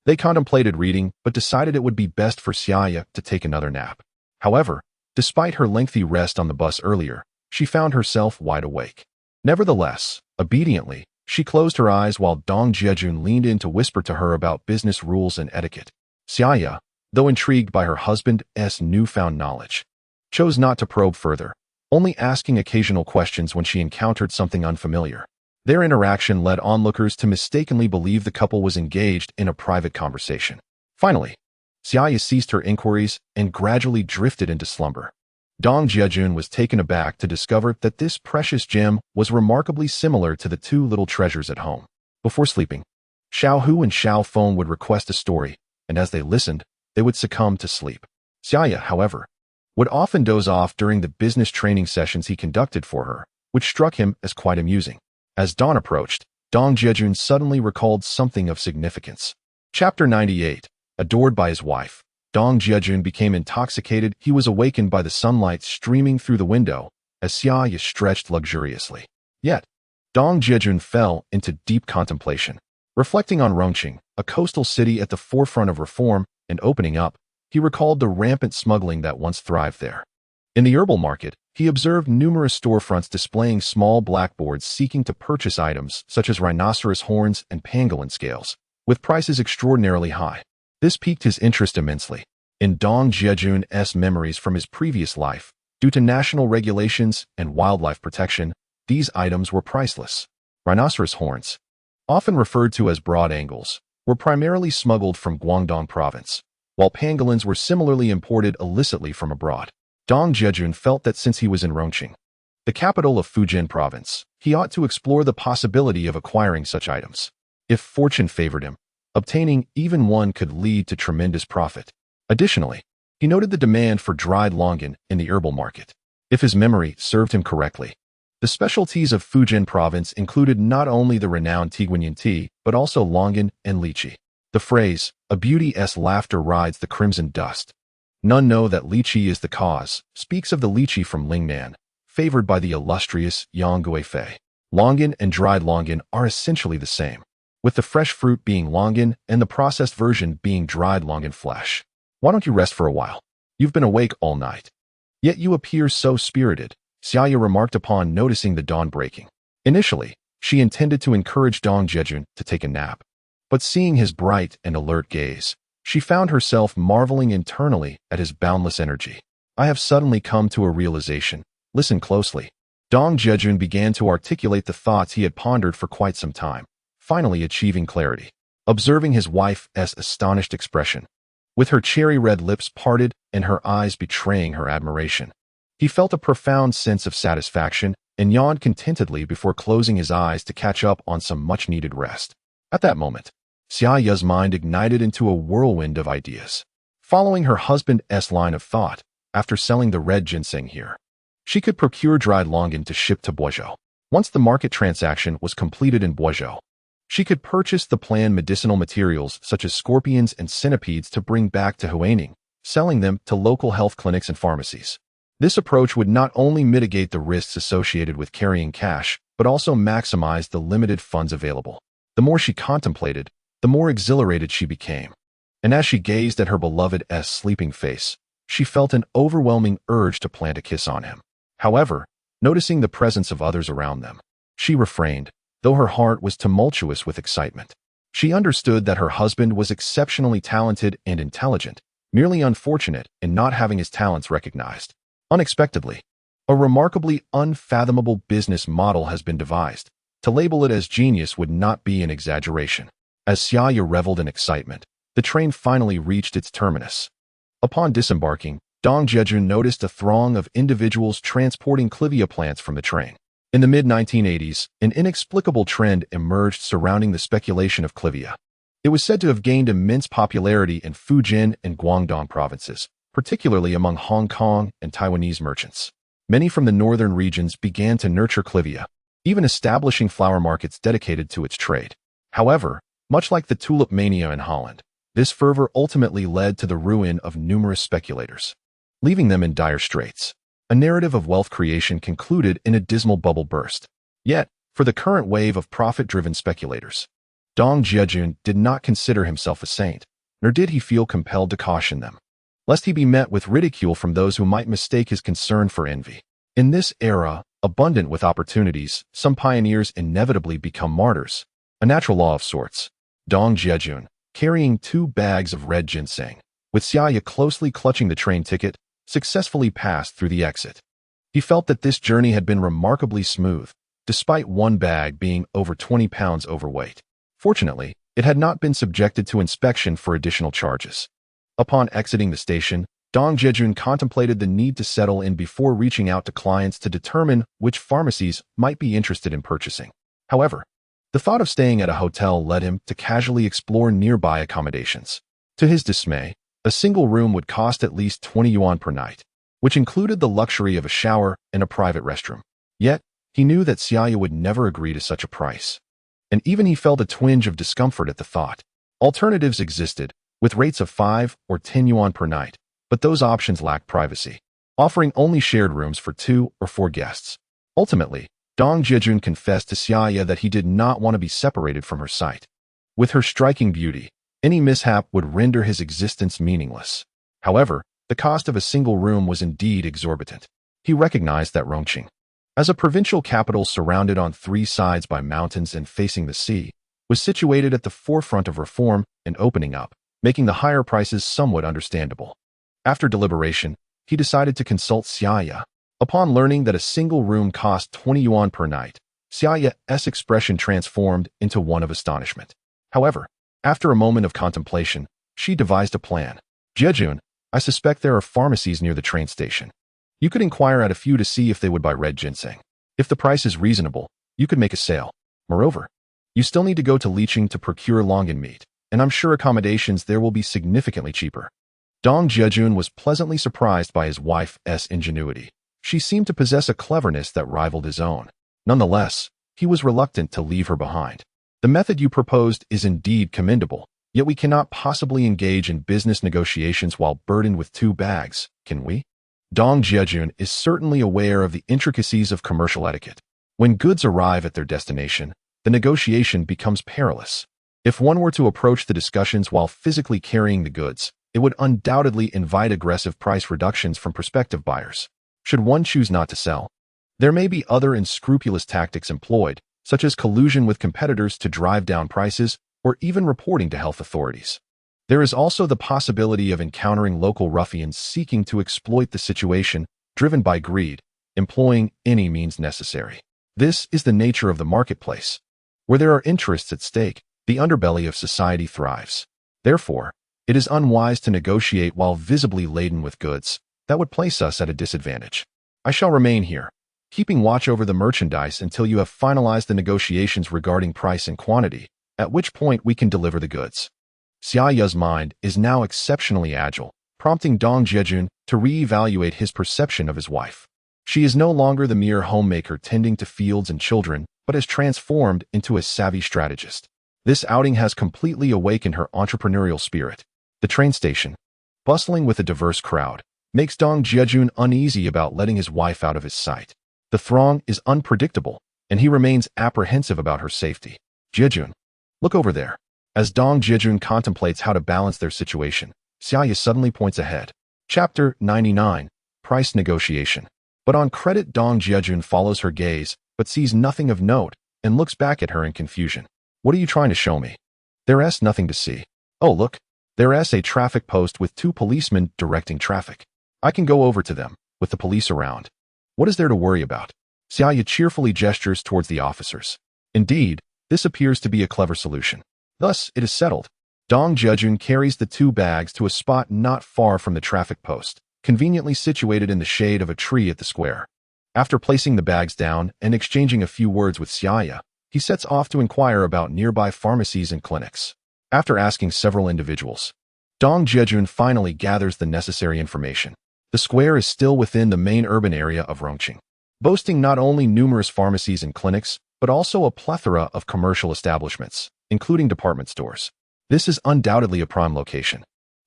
they contemplated reading, but decided it would be best for Xia Ya to take another nap. However, despite her lengthy rest on the bus earlier, she found herself wide awake. Nevertheless, obediently, she closed her eyes while Dong Jiajun leaned in to whisper to her about business rules and etiquette. Xia Ya, though intrigued by her husband's newfound knowledge, chose not to probe further, only asking occasional questions when she encountered something unfamiliar. Their interaction led onlookers to mistakenly believe the couple was engaged in a private conversation. Finally, Xia Ya ceased her inquiries and gradually drifted into slumber. Dong Jiajun was taken aback to discover that this precious gem was remarkably similar to the two little treasures at home. Before sleeping, Xiao Hu and Xiao Feng would request a story, and as they listened, they would succumb to sleep. Xia Ya, however, would often doze off during the business training sessions he conducted for her, which struck him as quite amusing. As dawn approached, Dong Jiajun suddenly recalled something of significance. Chapter 98. Adored by his wife, Dong Jiajun became intoxicated. He was awakened by the sunlight streaming through the window as Xia Ya stretched luxuriously. Yet, Dong Jiajun fell into deep contemplation. Reflecting on Rongqing, a coastal city at the forefront of reform and opening up, he recalled the rampant smuggling that once thrived there. In the herbal market, he observed numerous storefronts displaying small blackboards seeking to purchase items such as rhinoceros horns and pangolin scales, with prices extraordinarily high. This piqued his interest immensely. In Dong Jiajun's memories from his previous life, due to national regulations and wildlife protection, these items were priceless. Rhinoceros horns, often referred to as broad angles, were primarily smuggled from Guangdong province, while pangolins were similarly imported illicitly from abroad. Dong Jiajun felt that since he was in Rongqing, the capital of Fujian province, he ought to explore the possibility of acquiring such items. If fortune favored him, obtaining even one could lead to tremendous profit. Additionally, he noted the demand for dried longan in the herbal market. If his memory served him correctly, the specialties of Fujian province included not only the renowned Tiguanyin tea, but also longan and lychee. The phrase, "a beauty's laughter rides the crimson dust. None know that lychee is the cause," speaks of the lychee from Lingnan, favored by the illustrious Yang Guifei. Longan and dried longan are essentially the same, with the fresh fruit being longan and the processed version being dried longan flesh. "Why don't you rest for a while? You've been awake all night. Yet you appear so spirited," Xia Ya remarked upon noticing the dawn breaking. Initially, she intended to encourage Dong Jiajun to take a nap, but seeing his bright and alert gaze, she found herself marveling internally at his boundless energy. "I have suddenly come to a realization. Listen closely." Dong Jiajun began to articulate the thoughts he had pondered for quite some time, finally achieving clarity. Observing his wife's astonished expression, with her cherry-red lips parted and her eyes betraying her admiration, he felt a profound sense of satisfaction and yawned contentedly before closing his eyes to catch up on some much-needed rest. At that moment, Xia Ya's mind ignited into a whirlwind of ideas. Following her husband's line of thought, after selling the red ginseng here, she could procure dried longan to ship to Boizhou. Once the market transaction was completed in Boizhou, she could purchase the planned medicinal materials such as scorpions and centipedes to bring back to Huaining, selling them to local health clinics and pharmacies. This approach would not only mitigate the risks associated with carrying cash, but also maximize the limited funds available. The more she contemplated, the more exhilarated she became. And as she gazed at her beloved's sleeping face, she felt an overwhelming urge to plant a kiss on him. However, noticing the presence of others around them, she refrained, though her heart was tumultuous with excitement. She understood that her husband was exceptionally talented and intelligent, merely unfortunate in not having his talents recognized. Unexpectedly, a remarkably unfathomable business model has been devised. To label it as genius would not be an exaggeration. As Xia Ya reveled in excitement, the train finally reached its terminus. Upon disembarking, Dong Jiajun noticed a throng of individuals transporting clivia plants from the train. In the mid-1980s, an inexplicable trend emerged surrounding the speculation of clivia. It was said to have gained immense popularity in Fujian and Guangdong provinces, particularly among Hong Kong and Taiwanese merchants. Many from the northern regions began to nurture clivia, even establishing flower markets dedicated to its trade. However, much like the tulip mania in Holland, This fervor ultimately led to the ruin of numerous speculators, leaving them in dire straits. A narrative of wealth creation concluded in a dismal bubble burst. Yet, for the current wave of profit-driven speculators, Dong Jiajun did not consider himself a saint, nor did he feel compelled to caution them, lest he be met with ridicule from those who might mistake his concern for envy. In this era, abundant with opportunities, some pioneers inevitably become martyrs, a natural law of sorts. Dong Jiajun, carrying 2 bags of red ginseng, with Xia Ya closely clutching the train ticket, successfully passed through the exit. He felt that this journey had been remarkably smooth, despite one bag being over 20 pounds overweight. Fortunately, it had not been subjected to inspection for additional charges. Upon exiting the station, Dong Jiajun contemplated the need to settle in before reaching out to clients to determine which pharmacies might be interested in purchasing. However, the thought of staying at a hotel led him to casually explore nearby accommodations. To his dismay, a single room would cost at least 20 yuan per night, which included the luxury of a shower and a private restroom. Yet, he knew that Xia Ya would never agree to such a price. And even he felt a twinge of discomfort at the thought. Alternatives existed, with rates of 5 or 10 yuan per night, but those options lacked privacy, offering only shared rooms for 2 or 4 guests. Ultimately, Dong Jiajun confessed to Xia Ya that he did not want to be separated from her sight. With her striking beauty, any mishap would render his existence meaningless. However, the cost of a single room was indeed exorbitant. He recognized that Rongqing, as a provincial capital surrounded on 3 sides by mountains and facing the sea, was situated at the forefront of reform and opening up, making the higher prices somewhat understandable. After deliberation, he decided to consult Xia Ya. Upon learning that a single room cost 20 yuan per night, Xia Ya's expression transformed into one of astonishment. However, after a moment of contemplation, she devised a plan. Jiajun, I suspect there are pharmacies near the train station. You could inquire at a few to see if they would buy red ginseng. If the price is reasonable, you could make a sale. Moreover, you still need to go to Liqing to procure longan meat, and I'm sure accommodations there will be significantly cheaper. Dong Jiajun was pleasantly surprised by his wife's ingenuity. She seemed to possess a cleverness that rivaled his own. Nonetheless, he was reluctant to leave her behind. The method you proposed is indeed commendable, yet we cannot possibly engage in business negotiations while burdened with 2 bags, can we? Dong Jiajun is certainly aware of the intricacies of commercial etiquette. When goods arrive at their destination, the negotiation becomes perilous. If one were to approach the discussions while physically carrying the goods, it would undoubtedly invite aggressive price reductions from prospective buyers. Should one choose not to sell, there may be other unscrupulous tactics employed, such as collusion with competitors to drive down prices or even reporting to health authorities. There is also the possibility of encountering local ruffians seeking to exploit the situation, driven by greed, employing any means necessary. This is the nature of the marketplace. Where there are interests at stake, the underbelly of society thrives. Therefore, it is unwise to negotiate while visibly laden with goods. That would place us at a disadvantage. I shall remain here, keeping watch over the merchandise until you have finalized the negotiations regarding price and quantity, at which point we can deliver the goods. Xia Ya's mind is now exceptionally agile, prompting Dong Jiajun to re-evaluate his perception of his wife. She is no longer the mere homemaker tending to fields and children, but has transformed into a savvy strategist. This outing has completely awakened her entrepreneurial spirit. The train station, bustling with a diverse crowd, makes Dong Jiajun uneasy about letting his wife out of his sight. The throng is unpredictable, and he remains apprehensive about her safety. Jiajun, look over there. As Dong Jiajun contemplates how to balance their situation, Xia Ya suddenly points ahead. Chapter 99, Price Negotiation. But on credit, Dong Jiajun follows her gaze, but sees nothing of note, and looks back at her in confusion. What are you trying to show me? There's nothing to see. Oh look, there's a traffic post with 2 policemen directing traffic. I can go over to them, with the police around. What is there to worry about? Xia Ya cheerfully gestures towards the officers. Indeed, this appears to be a clever solution. Thus, it is settled. Dong Jiajun carries the 2 bags to a spot not far from the traffic post, conveniently situated in the shade of a tree at the square. After placing the bags down and exchanging a few words with Xia Ya, he sets off to inquire about nearby pharmacies and clinics. After asking several individuals, Dong Jiajun finally gathers the necessary information. The square is still within the main urban area of Rongqing, boasting not only numerous pharmacies and clinics, but also a plethora of commercial establishments, including department stores. This is undoubtedly a prime location,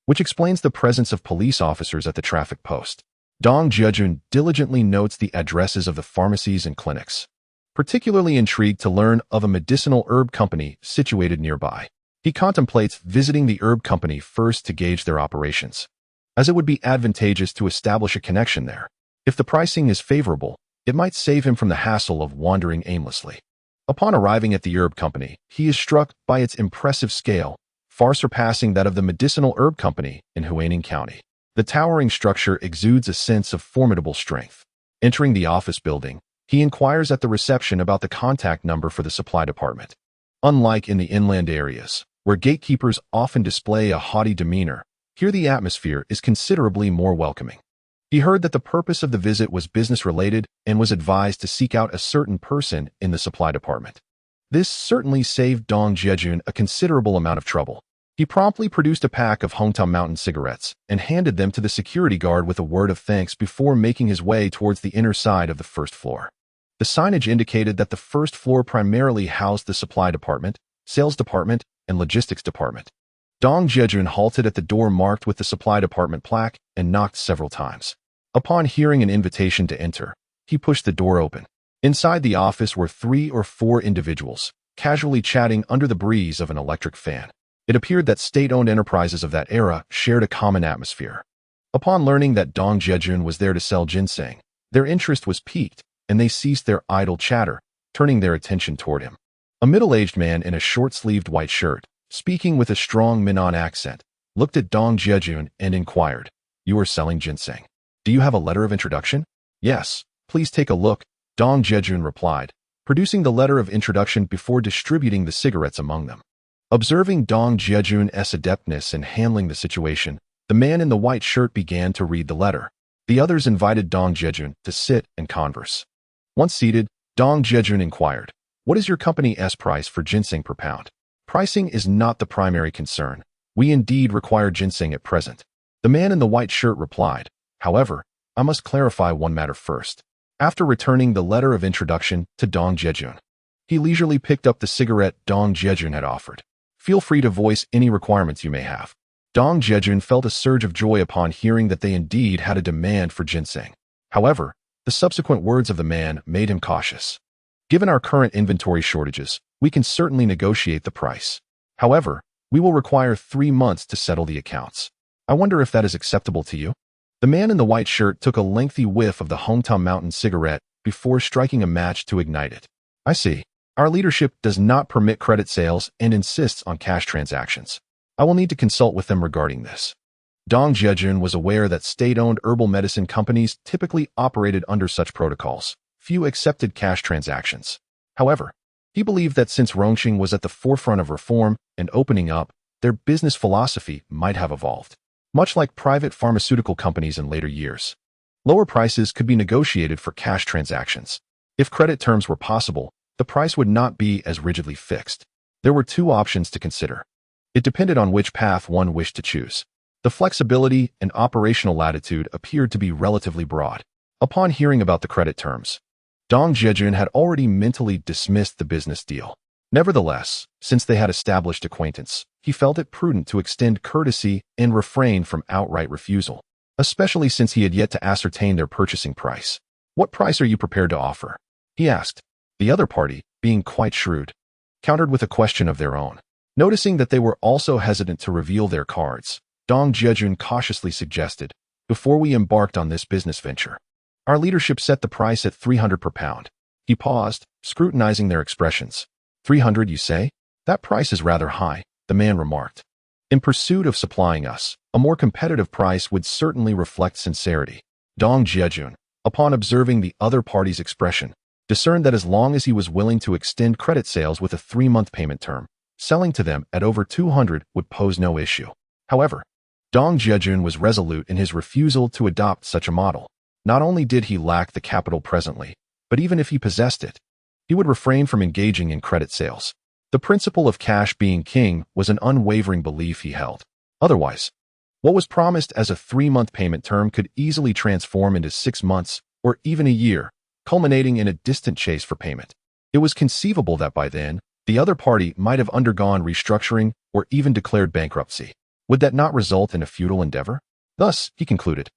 which explains the presence of police officers at the traffic post. Dong Jiajun diligently notes the addresses of the pharmacies and clinics, particularly intrigued to learn of a medicinal herb company situated nearby. He contemplates visiting the herb company first to gauge their operations, as it would be advantageous to establish a connection there. If the pricing is favorable, it might save him from the hassle of wandering aimlessly. Upon arriving at the herb company, he is struck by its impressive scale, far surpassing that of the medicinal herb company in Huaining County. The towering structure exudes a sense of formidable strength. Entering the office building, he inquires at the reception about the contact number for the supply department. Unlike in the inland areas, where gatekeepers often display a haughty demeanor, here the atmosphere is considerably more welcoming. He heard that the purpose of the visit was business-related and was advised to seek out a certain person in the supply department. This certainly saved Dong Jiajun a considerable amount of trouble. He promptly produced a pack of Hongtao Mountain cigarettes and handed them to the security guard with a word of thanks before making his way towards the inner side of the first floor. The signage indicated that the first floor primarily housed the supply department, sales department, and logistics department. Dong Jiajun halted at the door marked with the supply department plaque and knocked several times. Upon hearing an invitation to enter, he pushed the door open. Inside the office were 3 or 4 individuals, casually chatting under the breeze of an electric fan. It appeared that state-owned enterprises of that era shared a common atmosphere. Upon learning that Dong Jiajun was there to sell ginseng, their interest was piqued, and they ceased their idle chatter, turning their attention toward him. A middle-aged man in a short-sleeved white shirt, speaking with a strong Minnan accent, looked at Dong Jiajun and inquired, "You are selling ginseng. Do you have a letter of introduction?" "Yes, please take a look," Dong Jiajun replied, producing the letter of introduction before distributing the cigarettes among them. Observing Dong Jiajun's adeptness in handling the situation, the man in the white shirt began to read the letter. The others invited Dong Jiajun to sit and converse. Once seated, Dong Jiajun inquired, "What is your company's price for ginseng per pound?" "Pricing is not the primary concern. We indeed require ginseng at present," the man in the white shirt replied. "However, I must clarify one matter first." After returning the letter of introduction to Dong Jiajun, he leisurely picked up the cigarette Dong Jiajun had offered. "Feel free to voice any requirements you may have." Dong Jiajun felt a surge of joy upon hearing that they indeed had a demand for ginseng. However, the subsequent words of the man made him cautious. "Given our current inventory shortages, we can certainly negotiate the price. However, we will require 3 months to settle the accounts. I wonder if that is acceptable to you?" The man in the white shirt took a lengthy whiff of the Hongtao Mountain cigarette before striking a match to ignite it. "I see. Our leadership does not permit credit sales and insists on cash transactions. I will need to consult with them regarding this." Dong Jiajun was aware that state-owned herbal medicine companies typically operated under such protocols. Few accepted cash transactions. However, he believed that since Rongqing was at the forefront of reform and opening up, their business philosophy might have evolved. Much like private pharmaceutical companies in later years, lower prices could be negotiated for cash transactions. If credit terms were possible, the price would not be as rigidly fixed. There were 2 options to consider. It depended on which path one wished to choose. The flexibility and operational latitude appeared to be relatively broad. Upon hearing about the credit terms, Dong Jiajun had already mentally dismissed the business deal. Nevertheless, since they had established acquaintance, he felt it prudent to extend courtesy and refrain from outright refusal, especially since he had yet to ascertain their purchasing price. "What price are you prepared to offer?" he asked. The other party, being quite shrewd, countered with a question of their own. Noticing that they were also hesitant to reveal their cards, Dong Jiajun cautiously suggested, "Before we embarked on this business venture, our leadership set the price at 300 per pound. He paused, scrutinizing their expressions. 300, you say? That price is rather high, the man remarked. In pursuit of supplying us, a more competitive price would certainly reflect sincerity. Dong Jiajun, upon observing the other party's expression, discerned that as long as he was willing to extend credit sales with a 3-month payment term, selling to them at over 200 would pose no issue. However, Dong Jiajun was resolute in his refusal to adopt such a model. Not only did he lack the capital presently, but even if he possessed it, he would refrain from engaging in credit sales. The principle of cash being king was an unwavering belief he held. Otherwise, what was promised as a 3-month payment term could easily transform into 6 months or even a year, culminating in a distant chase for payment. It was conceivable that by then, The other party might have undergone restructuring or even declared bankruptcy. Would that not result in a futile endeavor? Thus, he concluded,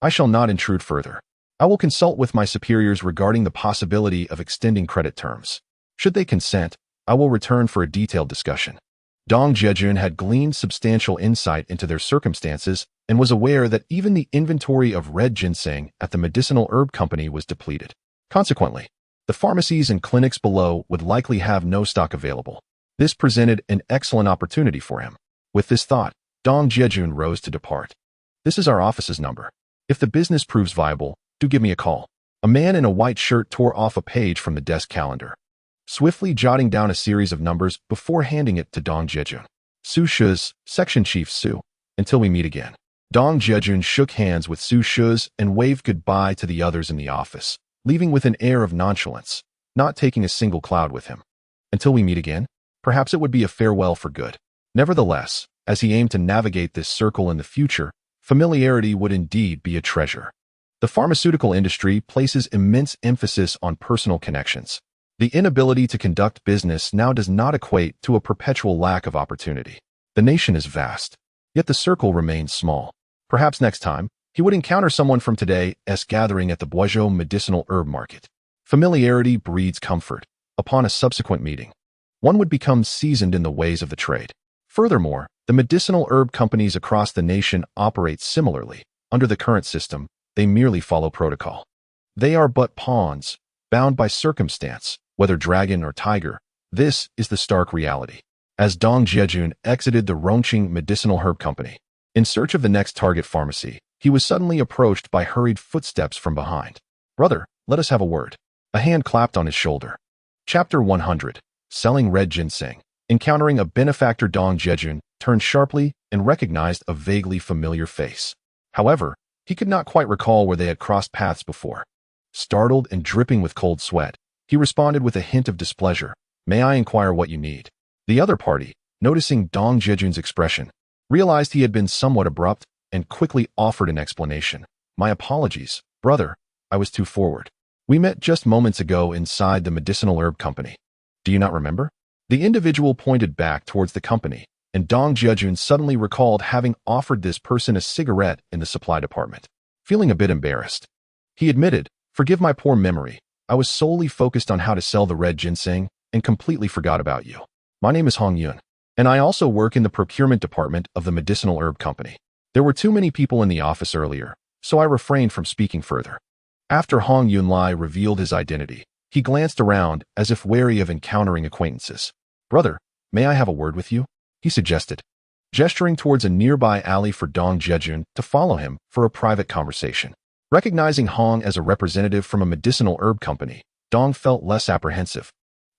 I shall not intrude further. I will consult with my superiors regarding the possibility of extending credit terms. Should they consent, I will return for a detailed discussion. Dong Jiajun had gleaned substantial insight into their circumstances and was aware that even the inventory of red ginseng at the medicinal herb company was depleted. Consequently, the pharmacies and clinics below would likely have no stock available. This presented an excellent opportunity for him. With this thought, Dong Jiajun rose to depart. This is our office's number. If the business proves viable, do give me a call. A man in a white shirt tore off a page from the desk calendar, swiftly jotting down a series of numbers before handing it to Dong Jiajun. Su Shuz, Section Chief Su. Until we meet again. Dong Jiajun shook hands with Su Shuz and waved goodbye to the others in the office, leaving with an air of nonchalance, not taking a single cloud with him. Until we meet again? Perhaps it would be a farewell for good. Nevertheless, as he aimed to navigate this circle in the future, familiarity would indeed be a treasure. The pharmaceutical industry places immense emphasis on personal connections. The inability to conduct business now does not equate to a perpetual lack of opportunity. The nation is vast, yet the circle remains small. Perhaps next time, he would encounter someone from today's gathering at the Boisjou medicinal herb market. Familiarity breeds comfort. Upon a subsequent meeting, one would become seasoned in the ways of the trade. Furthermore, the medicinal herb companies across the nation operate similarly. Under the current system, they merely follow protocol. They are but pawns, bound by circumstance, whether dragon or tiger. This is the stark reality. As Dong Jiajun exited the Rongqing Medicinal Herb Company, in search of the next target pharmacy, he was suddenly approached by hurried footsteps from behind. Brother, let us have a word. A hand clapped on his shoulder. Chapter 100. Selling Red Ginseng. Encountering a benefactor, Dong Jiajun turned sharply and recognized a vaguely familiar face. However, he could not quite recall where they had crossed paths before. Startled and dripping with cold sweat, he responded with a hint of displeasure. May I inquire what you need? The other party, noticing Dong Jiajun's expression, realized he had been somewhat abrupt and quickly offered an explanation. My apologies, brother. I was too forward. We met just moments ago inside the medicinal herb company. Do you not remember? The individual pointed back towards the company, and Dong Jiajun suddenly recalled having offered this person a cigarette in the supply department. Feeling a bit embarrassed, he admitted, forgive my poor memory. I was solely focused on how to sell the red ginseng and completely forgot about you. My name is Hong Yun, and I also work in the procurement department of the medicinal herb company. There were too many people in the office earlier, so I refrained from speaking further. After Hong Yunlai revealed his identity, he glanced around as if wary of encountering acquaintances. Brother, may I have a word with you? He suggested, gesturing towards a nearby alley for Dong Jiajun to follow him for a private conversation. Recognizing Hong as a representative from a medicinal herb company, Dong felt less apprehensive,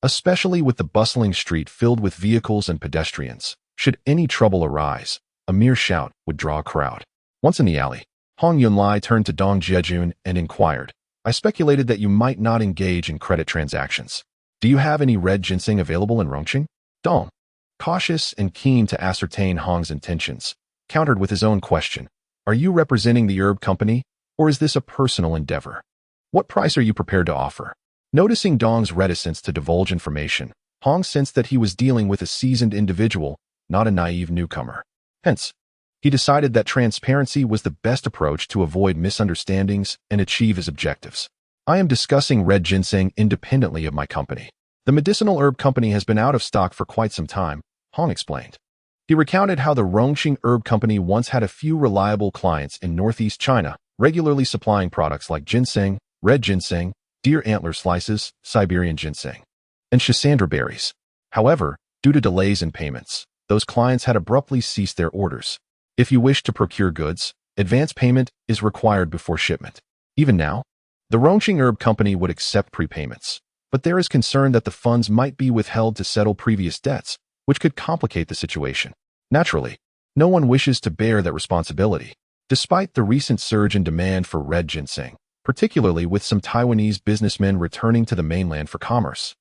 especially with the bustling street filled with vehicles and pedestrians. Should any trouble arise, a mere shout would draw a crowd. Once in the alley, Hong Yunlai turned to Dong Jiajun and inquired, I speculated that you might not engage in credit transactions. Do you have any red ginseng available in Rongqing? Dong, cautious and keen to ascertain Hong's intentions, countered with his own question. Are you representing the herb company, or is this a personal endeavor? What price are you prepared to offer? Noticing Dong's reticence to divulge information, Hong sensed that he was dealing with a seasoned individual, not a naive newcomer. Hence, he decided that transparency was the best approach to avoid misunderstandings and achieve his objectives. I am discussing red ginseng independently of my company. The medicinal herb company has been out of stock for quite some time, Hong explained. He recounted how the Rongqing Herb Company once had a few reliable clients in northeast China, regularly supplying products like ginseng, red ginseng, deer antler slices, Siberian ginseng, and schisandra berries. However, due to delays in payments, those clients had abruptly ceased their orders. If you wish to procure goods, advance payment is required before shipment. Even now, the Rongqing Herb Company would accept prepayments, but there is concern that the funds might be withheld to settle previous debts, which could complicate the situation. Naturally, no one wishes to bear that responsibility. Despite the recent surge in demand for red ginseng, particularly with some Taiwanese businessmen returning to the mainland for commerce,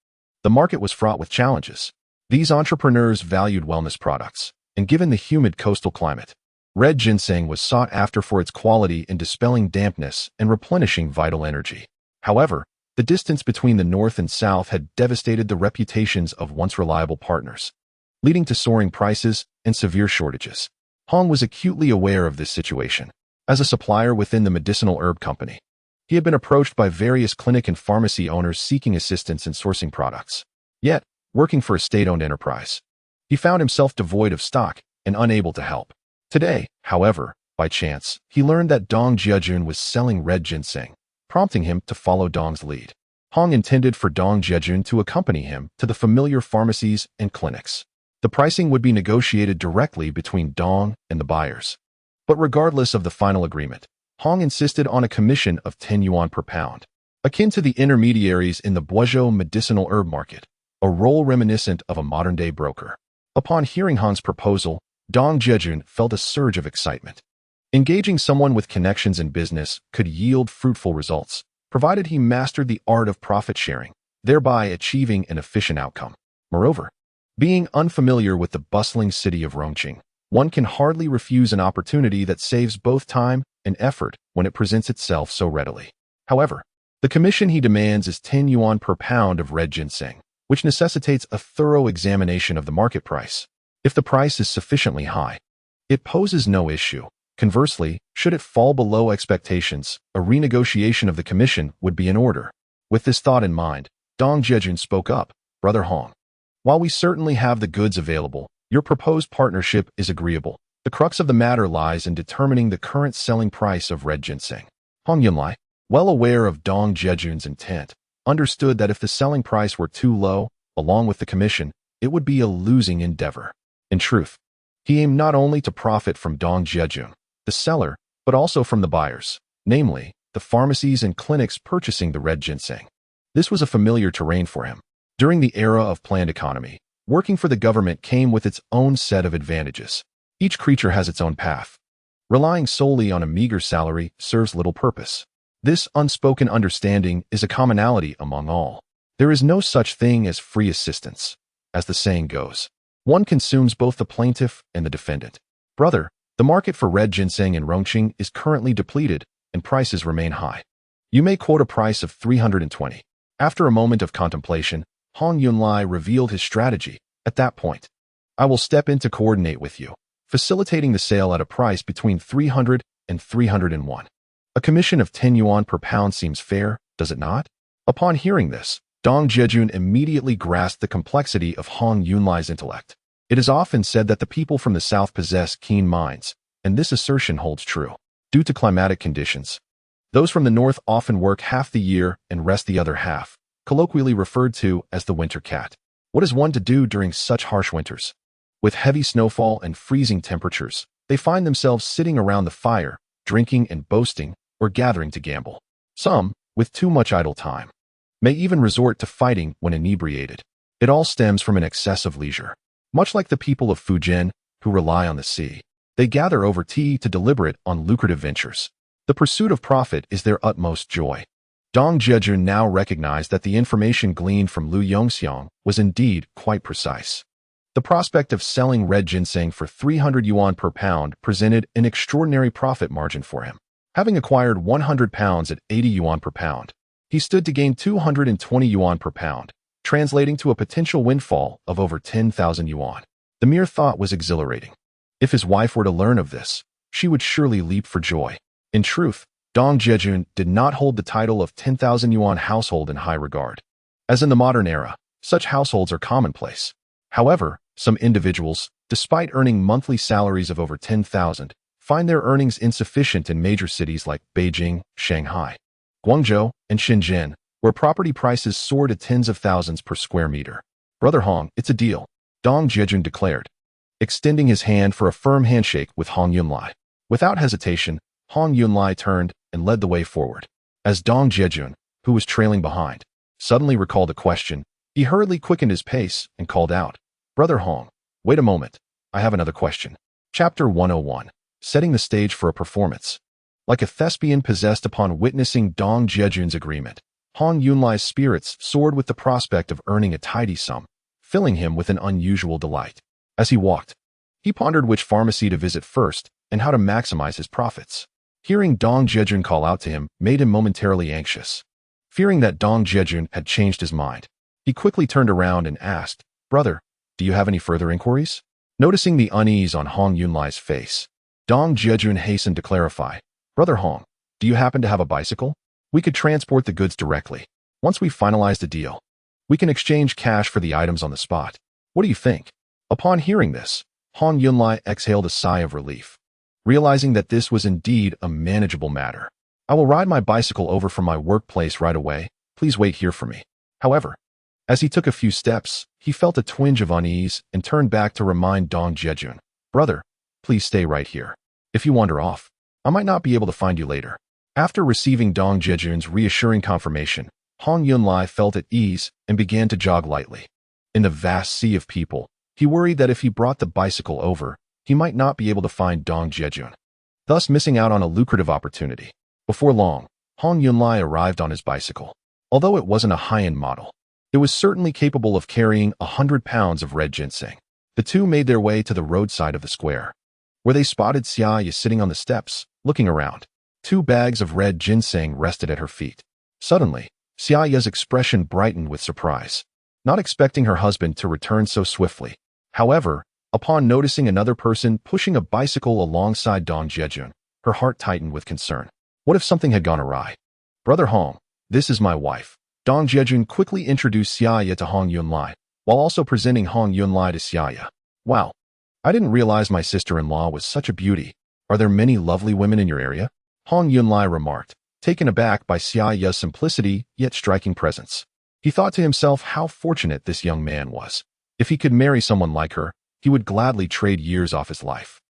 the market was fraught with challenges. These entrepreneurs valued wellness products, and given the humid coastal climate, red ginseng was sought after for its quality in dispelling dampness and replenishing vital energy. However, The distance between the north and south had devastated the reputations of once reliable partners, leading to soaring prices and severe shortages. Hong was acutely aware of this situation. As a supplier within the medicinal herb company, he had been approached by various clinic and pharmacy owners seeking assistance in sourcing products. Yet, working for a state-owned enterprise, he found himself devoid of stock and unable to help. Today, however, by chance, he learned that Dong Jiajun was selling red ginseng, prompting him to follow Dong's lead. Hong intended for Dong Jiajun to accompany him to the familiar pharmacies and clinics. The pricing would be negotiated directly between Dong and the buyers. But regardless of the final agreement, Hong insisted on a commission of 10 yuan per pound, akin to the intermediaries in the Guizhou medicinal herb market, a role reminiscent of a modern-day broker. Upon hearing Hong's proposal, Dong Jiajun felt a surge of excitement. Engaging someone with connections in business could yield fruitful results, provided he mastered the art of profit sharing, thereby achieving an efficient outcome. Moreover, being unfamiliar with the bustling city of Rongqing, one can hardly refuse an opportunity that saves both time and effort when it presents itself so readily. However, the commission he demands is 10 yuan per pound of red ginseng, which necessitates a thorough examination of the market price. If the price is sufficiently high, it poses no issue. Conversely, should it fall below expectations, a renegotiation of the commission would be in order. With this thought in mind, Dong Jiajun spoke up, "Brother Hong, while we certainly have the goods available, your proposed partnership is agreeable. The crux of the matter lies in determining the current selling price of red ginseng." Hong Yunlai, well aware of Dong Jiajun's intent, understood that if the selling price were too low, along with the commission, it would be a losing endeavor. In truth, he aimed not only to profit from Dong Jiajun, the seller, but also from the buyers, namely, the pharmacies and clinics purchasing the red ginseng. This was a familiar terrain for him. During the era of planned economy, working for the government came with its own set of advantages. Each creature has its own path. Relying solely on a meager salary serves little purpose. This unspoken understanding is a commonality among all. There is no such thing as free assistance. As the saying goes, one consumes both the plaintiff and the defendant. Brother, the market for red ginseng in Rongqing is currently depleted and prices remain high. You may quote a price of 320. After a moment of contemplation, Hong Yunlai revealed his strategy. At that point, I will step in to coordinate with you, facilitating the sale at a price between 300 and 301. A commission of 10 yuan per pound seems fair, does it not? Upon hearing this, Dong Jiajun immediately grasped the complexity of Hong Yunlai's intellect. It is often said that the people from the south possess keen minds, and this assertion holds true. Due to climatic conditions, those from the north often work half the year and rest the other half, colloquially referred to as the winter cat. What is one to do during such harsh winters? With heavy snowfall and freezing temperatures, they find themselves sitting around the fire, drinking and boasting, or gathering to gamble. Some, with too much idle time, may even resort to fighting when inebriated. It all stems from an excess of leisure. Much like the people of Fujian, who rely on the sea, they gather over tea to deliberate on lucrative ventures. The pursuit of profit is their utmost joy. Dong Jiajun now recognized that the information gleaned from Lu Yongxiang was indeed quite precise. The prospect of selling red ginseng for 300 yuan per pound presented an extraordinary profit margin for him. Having acquired 100 pounds at 80 yuan per pound, he stood to gain 220 yuan per pound, translating to a potential windfall of over 10,000 yuan. The mere thought was exhilarating. If his wife were to learn of this, she would surely leap for joy. In truth, Dong Jiajun did not hold the title of 10,000 yuan household in high regard. As in the modern era, such households are commonplace. However, some individuals, despite earning monthly salaries of over 10,000, find their earnings insufficient in major cities like Beijing, Shanghai, Guangzhou, and Shenzhen, where property prices soar to tens of thousands per square meter. Brother Hong, it's a deal, Dong Jiajun declared, extending his hand for a firm handshake with Hong Yunlai. Without hesitation, Hong Yunlai turned and led the way forward. As Dong Jiajun, who was trailing behind, suddenly recalled a question, he hurriedly quickened his pace and called out, "Brother Hong, wait a moment, I have another question." Chapter 101. Setting the stage for a performance. Like a thespian possessed upon witnessing Dong Jiajun's agreement, Hong Yunlai's spirits soared with the prospect of earning a tidy sum, filling him with an unusual delight. As he walked, he pondered which pharmacy to visit first and how to maximize his profits. Hearing Dong Jiajun call out to him made him momentarily anxious. fearing that Dong Jiajun had changed his mind. He quickly turned around and asked, "Brother, do you have any further inquiries?" Noticing the unease on Hong Yunlai's face, Dong Jiajun hastened to clarify, "Brother Hong, do you happen to have a bicycle? We could transport the goods directly. Once we finalize the deal, we can exchange cash for the items on the spot. What do you think?" Upon hearing this, Hong Yunlai exhaled a sigh of relief, realizing that this was indeed a manageable matter. "I will ride my bicycle over from my workplace right away. Please wait here for me." However, as he took a few steps, he felt a twinge of unease and turned back to remind Dong Jiajun, "Brother, please stay right here. If you wander off, I might not be able to find you later." After receiving Dong Jiajun's reassuring confirmation, Hong Yunlai felt at ease and began to jog lightly. In the vast sea of people, he worried that if he brought the bicycle over, he might not be able to find Dong Jiajun, thus missing out on a lucrative opportunity. Before long, Hong Yunlai arrived on his bicycle. Although it wasn't a high-end model, it was certainly capable of carrying 100 pounds of red ginseng. The two made their way to the roadside of the square, where they spotted Xia Ya sitting on the steps, looking around. 2 bags of red ginseng rested at her feet. Suddenly, Xia Ya's expression brightened with surprise, not expecting her husband to return so swiftly. However, upon noticing another person pushing a bicycle alongside Dong Jiajun, her heart tightened with concern. What if something had gone awry? "Brother Hong, this is my wife." Dong Jiajun quickly introduced Xia Ya to Hong Yunlai, while also presenting Hong Yunlai to Xia Ya. "Wow, I didn't realize my sister-in-law was such a beauty. Are there many lovely women in your area?" Hong Yunlai remarked, taken aback by Xia Ya's simplicity yet striking presence. He thought to himself how fortunate this young man was. If he could marry someone like her, he would gladly trade years off his life.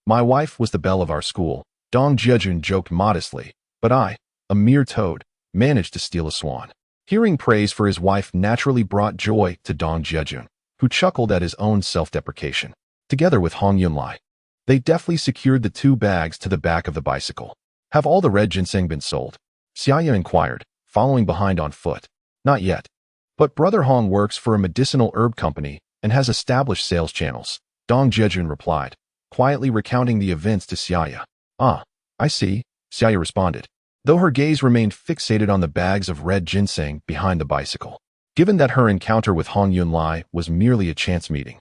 "My wife was the belle of our school," Dong Jiajun joked modestly, "but I, a mere toad, managed to steal a swan." Hearing praise for his wife naturally brought joy to Dong Jiajun, who chuckled at his own self-deprecation. Together with Hong Yunlai, they deftly secured the 2 bags to the back of the bicycle. "Have all the red ginseng been sold?" Xia Ya inquired, following behind on foot. "Not yet. But Brother Hong works for a medicinal herb company and has established sales channels," Dong Jiajun replied, quietly recounting the events to Xia Ya. "Ah, I see," Xia Ya responded, though her gaze remained fixated on the bags of red ginseng behind the bicycle. Given that her encounter with Hong Yunlai was merely a chance meeting,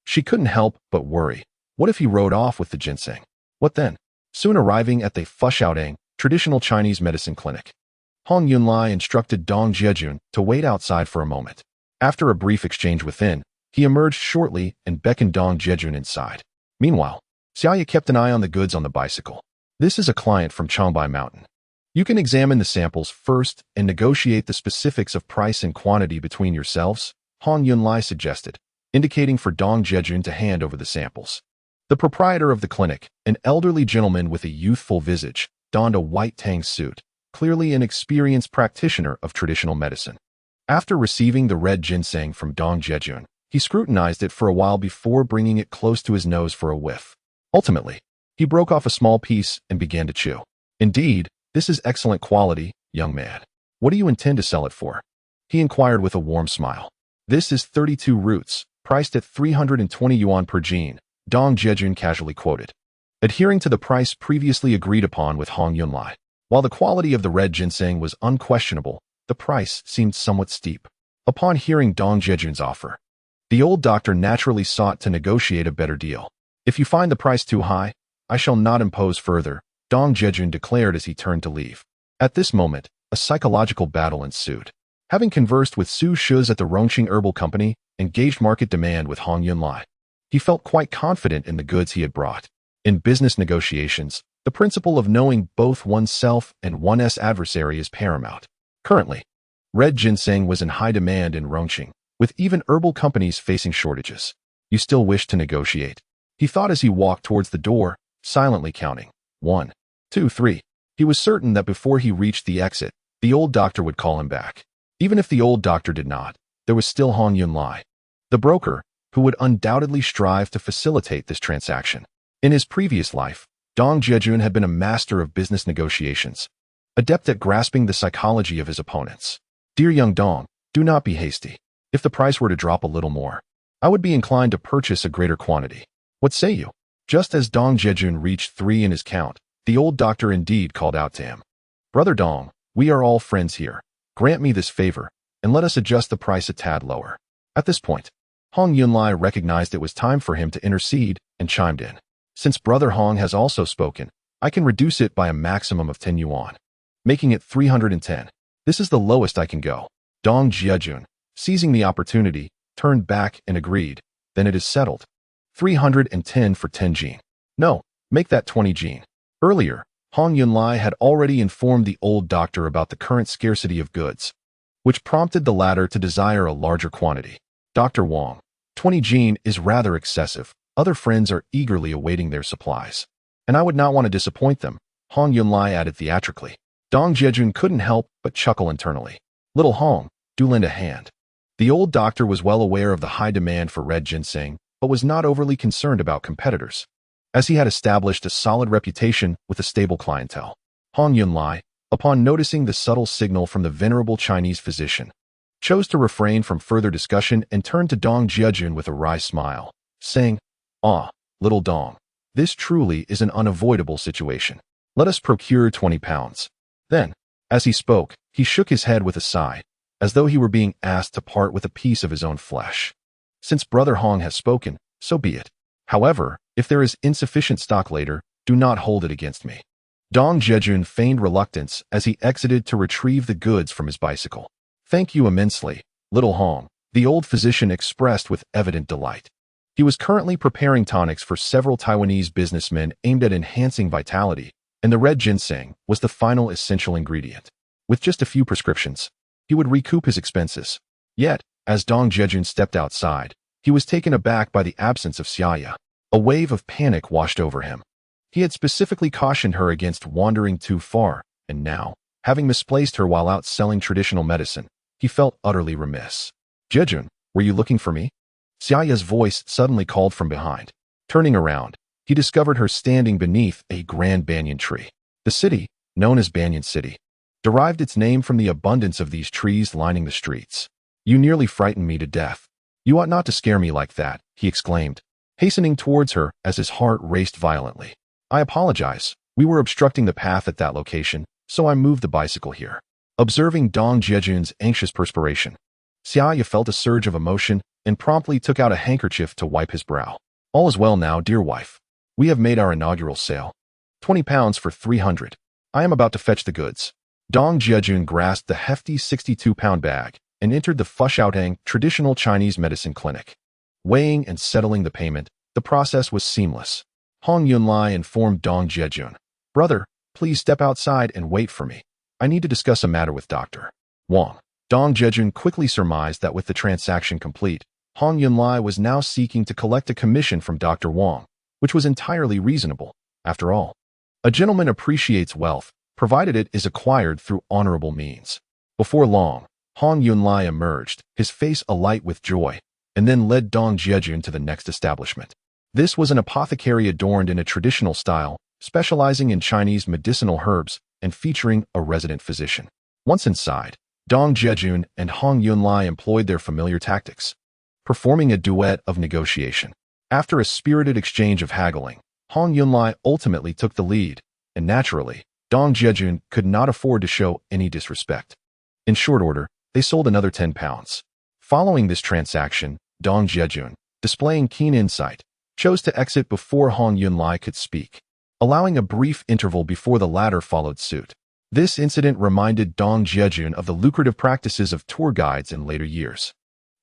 she couldn't help but worry. What if he rode off with the ginseng? What then? Soon arriving at the Fushaodang traditional Chinese medicine clinic, Hong Yunlai instructed Dong Jiajun to wait outside for a moment. After a brief exchange within, he emerged shortly and beckoned Dong Jiajun inside. Meanwhile, Xia Ya kept an eye on the goods on the bicycle. "This is a client from Changbai Mountain. You can examine the samples first and negotiate the specifics of price and quantity between yourselves," Hong Yunlai suggested, indicating for Dong Jiajun to hand over the samples. The proprietor of the clinic, an elderly gentleman with a youthful visage, donned a white tang suit, clearly an experienced practitioner of traditional medicine. After receiving the red ginseng from Dong Jiajun, he scrutinized it for a while before bringing it close to his nose for a whiff. Ultimately, he broke off a small piece and began to chew. "Indeed, this is excellent quality, young man. What do you intend to sell it for?" he inquired with a warm smile. "This is 32 roots, priced at 320 yuan per gene," Dong Jiajun casually quoted, adhering to the price previously agreed upon with Hong Yunlai. While the quality of the red ginseng was unquestionable, the price seemed somewhat steep. Upon hearing Dong Jiajun's offer, the old doctor naturally sought to negotiate a better deal. "If you find the price too high, I shall not impose further," Dong Jiajun declared as he turned to leave. At this moment, a psychological battle ensued. Having conversed with Su Shuz at the Rongqing Herbal Company and gauged market demand with Hong Yunlai, he felt quite confident in the goods he had brought. In business negotiations, the principle of knowing both oneself and one's adversary is paramount. Currently, red ginseng was in high demand in Rongqing, with even herbal companies facing shortages. "You still wish to negotiate?" he thought as he walked towards the door, silently counting. 1, 2, 3. He was certain that before he reached the exit, the old doctor would call him back. Even if the old doctor did not, there was still Hong Yunlai, the broker, who would undoubtedly strive to facilitate this transaction. In his previous life, Dong Jiajun had been a master of business negotiations, adept at grasping the psychology of his opponents. "Dear young Dong, do not be hasty. If the price were to drop a little more, I would be inclined to purchase a greater quantity. What say you?" Just as Dong Jiajun reached 3 in his count, the old doctor indeed called out to him. "Brother Dong, we are all friends here. Grant me this favor, and let us adjust the price a tad lower." At this point, Hong Yunlai recognized it was time for him to intercede and chimed in. "Since Brother Hong has also spoken, I can reduce it by a maximum of 10 yuan, making it 310. This is the lowest I can go." Dong Jiajun, seizing the opportunity, turned back and agreed. "Then it is settled. 310 for 10 jin. No, make that 20 jin." Earlier, Hong Yunlai had already informed the old doctor about the current scarcity of goods, which prompted the latter to desire a larger quantity. "Dr. Wang, 20 jin is rather excessive. Other friends are eagerly awaiting their supplies, and I would not want to disappoint them," Hong Yunlai added theatrically. Dong Jiajun couldn't help but chuckle internally. "Little Hong, do lend a hand." The old doctor was well aware of the high demand for red ginseng, but was not overly concerned about competitors, as he had established a solid reputation with a stable clientele. Hong Yunlai, upon noticing the subtle signal from the venerable Chinese physician, chose to refrain from further discussion and turned to Dong Jiajun with a wry smile, saying, "Ah, little Dong, this truly is an unavoidable situation. Let us procure 20 pounds. Then, as he spoke, he shook his head with a sigh, as though he were being asked to part with a piece of his own flesh. "Since Brother Hong has spoken, so be it. However, if there is insufficient stock later, do not hold it against me." Dong Jiajun feigned reluctance as he exited to retrieve the goods from his bicycle. "Thank you immensely, little Hong," the old physician expressed with evident delight. He was currently preparing tonics for several Taiwanese businessmen aimed at enhancing vitality, and the red ginseng was the final essential ingredient. With just a few prescriptions, he would recoup his expenses. Yet, as Dong Jiajun stepped outside, he was taken aback by the absence of Xia Ya. A wave of panic washed over him. He had specifically cautioned her against wandering too far, and now, having misplaced her while out selling traditional medicine, he felt utterly remiss. "Jiajun, were you looking for me?" Xia Ya's voice suddenly called from behind. Turning around, he discovered her standing beneath a grand banyan tree. The city, known as Banyan City, derived its name from the abundance of these trees lining the streets. "You nearly frightened me to death. You ought not to scare me like that," he exclaimed, hastening towards her as his heart raced violently. "I apologize. We were obstructing the path at that location, so I moved the bicycle here." Observing Dong Jiajun's anxious perspiration, Xia Ya felt a surge of emotion and promptly took out a handkerchief to wipe his brow. "All is well now, dear wife. We have made our inaugural sale. 20 pounds for 300. I am about to fetch the goods." Dong Jiajun grasped the hefty 62-pound bag and entered the Fushaotang traditional Chinese medicine clinic. Weighing and settling the payment, the process was seamless. Hong Yunlai informed Dong Jiajun, "Brother, please step outside and wait for me. I need to discuss a matter with Dr. Wang." Dong Jiajun quickly surmised that with the transaction complete, Hong Yunlai was now seeking to collect a commission from Dr. Wang, which was entirely reasonable. After all, a gentleman appreciates wealth, provided it is acquired through honorable means. Before long, Hong Yunlai emerged, his face alight with joy, and then led Dong Jiajun to the next establishment. This was an apothecary adorned in a traditional style, specializing in Chinese medicinal herbs and featuring a resident physician. Once inside, Dong Jiajun and Hong Yunlai employed their familiar tactics, performing a duet of negotiation. After a spirited exchange of haggling, Hong Yunlai ultimately took the lead, and naturally, Dong Jiajun could not afford to show any disrespect. In short order, they sold another 10 pounds. Following this transaction, Dong Jiajun, displaying keen insight, chose to exit before Hong Yunlai could speak, allowing a brief interval before the latter followed suit. This incident reminded Dong Jiajun of the lucrative practices of tour guides in later years.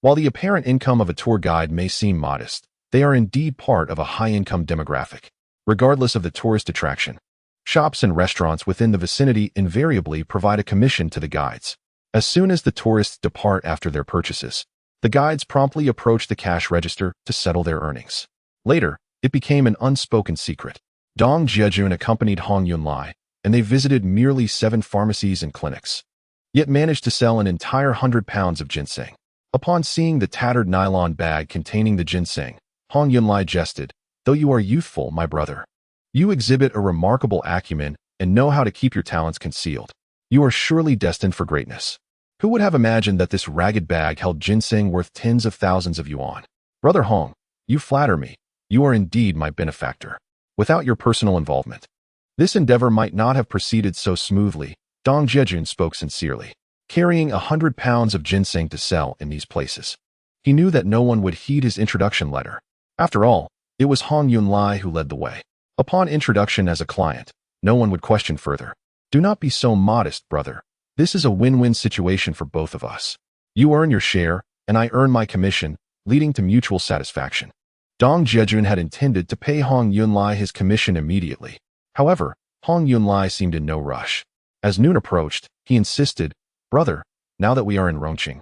While the apparent income of a tour guide may seem modest, they are indeed part of a high-income demographic. Regardless of the tourist attraction, shops and restaurants within the vicinity invariably provide a commission to the guides. As soon as the tourists depart after their purchases, the guides promptly approach the cash register to settle their earnings. Later, it became an unspoken secret. Dong Jiajun accompanied Hong Yunlai, and they visited merely 7 pharmacies and clinics, yet managed to sell an entire 100 pounds of ginseng. Upon seeing the tattered nylon bag containing the ginseng, Hong Yunlai jested, "Though you are youthful, my brother, you exhibit a remarkable acumen and know how to keep your talents concealed. You are surely destined for greatness. Who would have imagined that this ragged bag held ginseng worth tens of thousands of yuan? Brother Hong, you flatter me. You are indeed my benefactor. Without your personal involvement, this endeavor might not have proceeded so smoothly." Dong Jiajun spoke sincerely. carrying 100 pounds of ginseng to sell in these places. He knew that no one would heed his introduction letter. After all, it was Hong Yunlai who led the way. Upon introduction as a client, no one would question further. Do not be so modest, brother. This is a win-win situation for both of us. You earn your share, and I earn my commission, leading to mutual satisfaction. Dong Jiajun had intended to pay Hong Yunlai his commission immediately. However, Hong Yunlai seemed in no rush. As noon approached, he insisted, "Brother, now that we are in Rongqing,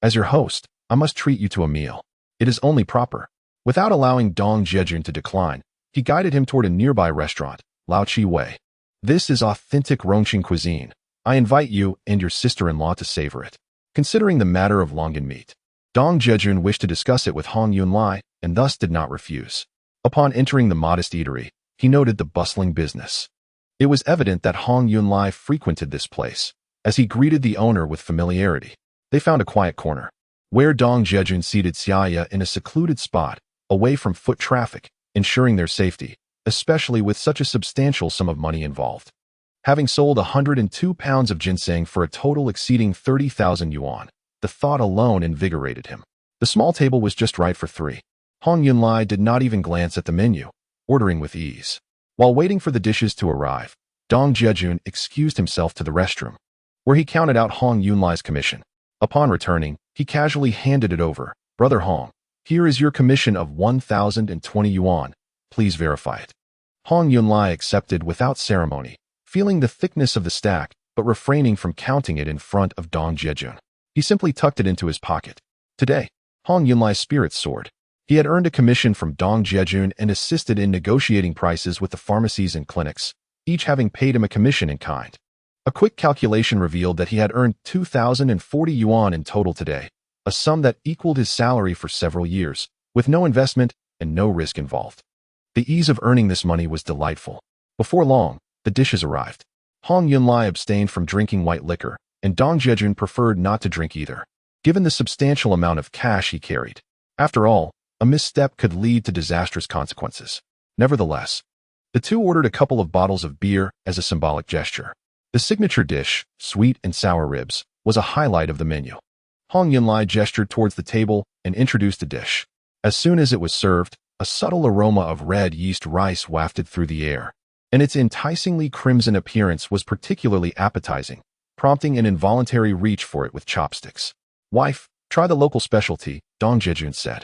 as your host, I must treat you to a meal. It is only proper." Without allowing Dong Jiajun to decline, he guided him toward a nearby restaurant, Lao Chi Wei. "This is authentic Rongqing cuisine. I invite you and your sister-in-law to savor it." Considering the matter of longan meat, Dong Jiajun wished to discuss it with Hong Yunlai and thus did not refuse. Upon entering the modest eatery, he noted the bustling business. It was evident that Hong Yunlai frequented this place, as he greeted the owner with familiarity. They found a quiet corner, where Dong Jiajun seated Xia Ya in a secluded spot, away from foot traffic, ensuring their safety, especially with such a substantial sum of money involved. Having sold 102 pounds of ginseng for a total exceeding 30,000 yuan, the thought alone invigorated him. The small table was just right for three. Hong Yunlai did not even glance at the menu, ordering with ease. While waiting for the dishes to arrive, Dong Jiajun excused himself to the restroom, where he counted out Hong Yunlai's commission. Upon returning, he casually handed it over. "Brother Hong, here is your commission of 1,020 yuan. Please verify it." Hong Yunlai accepted without ceremony, feeling the thickness of the stack, but refraining from counting it in front of Dong Jiajun. He simply tucked it into his pocket. Today, Hong Yunlai's spirits soared. He had earned a commission from Dong Jiajun and assisted in negotiating prices with the pharmacies and clinics, each having paid him a commission in kind. A quick calculation revealed that he had earned 2,040 yuan in total today, a sum that equaled his salary for several years, with no investment and no risk involved. The ease of earning this money was delightful. Before long, the dishes arrived. Hong Yunlai abstained from drinking white liquor, and Dong Jiajun preferred not to drink either, given the substantial amount of cash he carried. After all, a misstep could lead to disastrous consequences. Nevertheless, the two ordered a couple of bottles of beer as a symbolic gesture. The signature dish, sweet and sour ribs, was a highlight of the menu. Hong Yunlai gestured towards the table and introduced the dish. As soon as it was served, a subtle aroma of red yeast rice wafted through the air, and its enticingly crimson appearance was particularly appetizing, prompting an involuntary reach for it with chopsticks. "Wife, try the local specialty," Dong Jiajun said,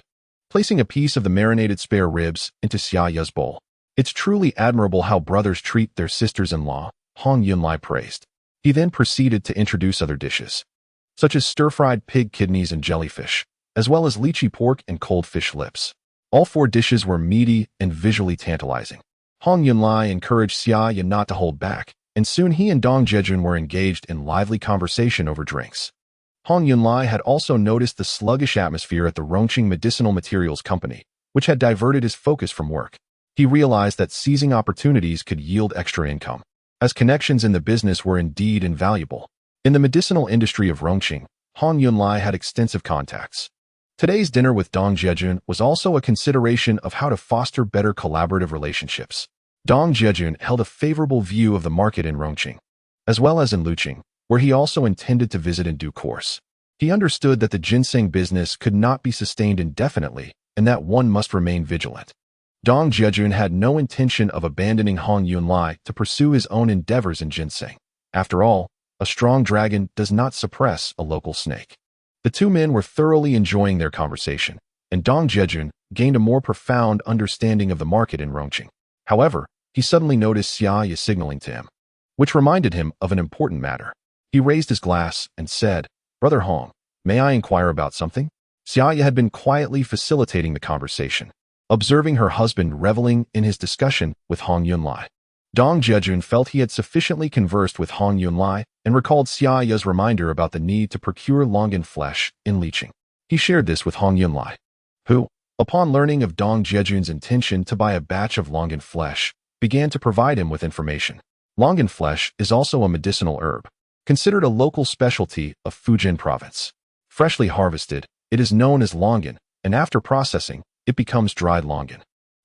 placing a piece of the marinated spare ribs into Xia Ya's bowl. "It's truly admirable how brothers treat their sisters-in-law," Hong Yunlai praised. He then proceeded to introduce other dishes, such as stir-fried pig kidneys and jellyfish, as well as lychee pork and cold fish lips. All four dishes were meaty and visually tantalizing. Hong Yunlai encouraged Xia Ya not to hold back, and soon he and Dong Jiajun were engaged in lively conversation over drinks. Hong Yunlai had also noticed the sluggish atmosphere at the Rongqing Medicinal Materials Company, which had diverted his focus from work. He realized that seizing opportunities could yield extra income, as connections in the business were indeed invaluable. In the medicinal industry of Rongqing, Hong Yunlai had extensive contacts. Today's dinner with Dong Jiajun was also a consideration of how to foster better collaborative relationships. Dong Jiajun held a favorable view of the market in Rongqing, as well as in Luqing, where he also intended to visit in due course. He understood that the ginseng business could not be sustained indefinitely and that one must remain vigilant. Dong Jiajun had no intention of abandoning Hong Yunlai to pursue his own endeavors in ginseng. After all, a strong dragon does not suppress a local snake. The two men were thoroughly enjoying their conversation, and Dong Jiajun gained a more profound understanding of the market in Rongqing. However, he suddenly noticed Xia Ya signaling to him, which reminded him of an important matter. He raised his glass and said, "Brother Hong, may I inquire about something?" Xia Ya had been quietly facilitating the conversation, observing her husband reveling in his discussion with Hong Yunlai. Dong Jiajun felt he had sufficiently conversed with Hong Yunlai and recalled Xia Ya's reminder about the need to procure longan flesh in Liqing. He shared this with Hong Yunlai, who, upon learning of Dong Jiajun's intention to buy a batch of longan flesh, began to provide him with information. Longan flesh is also a medicinal herb, considered a local specialty of Fujian province. Freshly harvested, it is known as longan, and after processing, it becomes dried longan.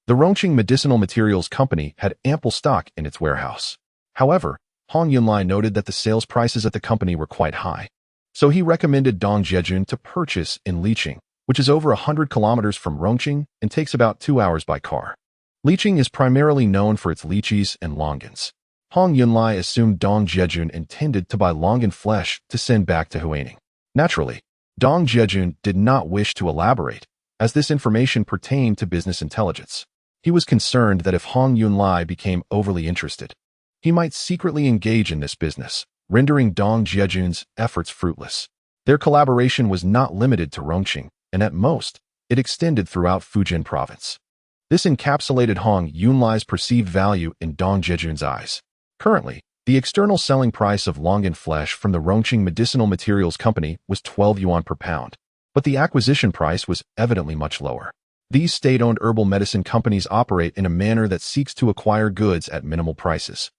The Rongqing Medicinal Materials Company had ample stock in its warehouse. However, Hong Yunlai noted that the sales prices at the company were quite high. So he recommended Dong Jiajun to purchase in Liqing, which is over 100 kilometers from Rongqing and takes about 2 hours by car. Liqing is primarily known for its lychees and longans. Hong Yunlai assumed Dong Jiajun intended to buy longan flesh to send back to Huaining. Naturally, Dong Jiajun did not wish to elaborate, as this information pertained to business intelligence. He was concerned that if Hong Yunlai became overly interested, he might secretly engage in this business, rendering Dong Jiajun's efforts fruitless. Their collaboration was not limited to Rongqing, and at most, it extended throughout Fujian province. This encapsulated Hong Yunlai's perceived value in Dong Jiajun's eyes. Currently, the external selling price of longan flesh from the Rongqing Medicinal Materials Company was 12 yuan per pound, but the acquisition price was evidently much lower. These state-owned herbal medicine companies operate in a manner that seeks to acquire goods at minimal prices,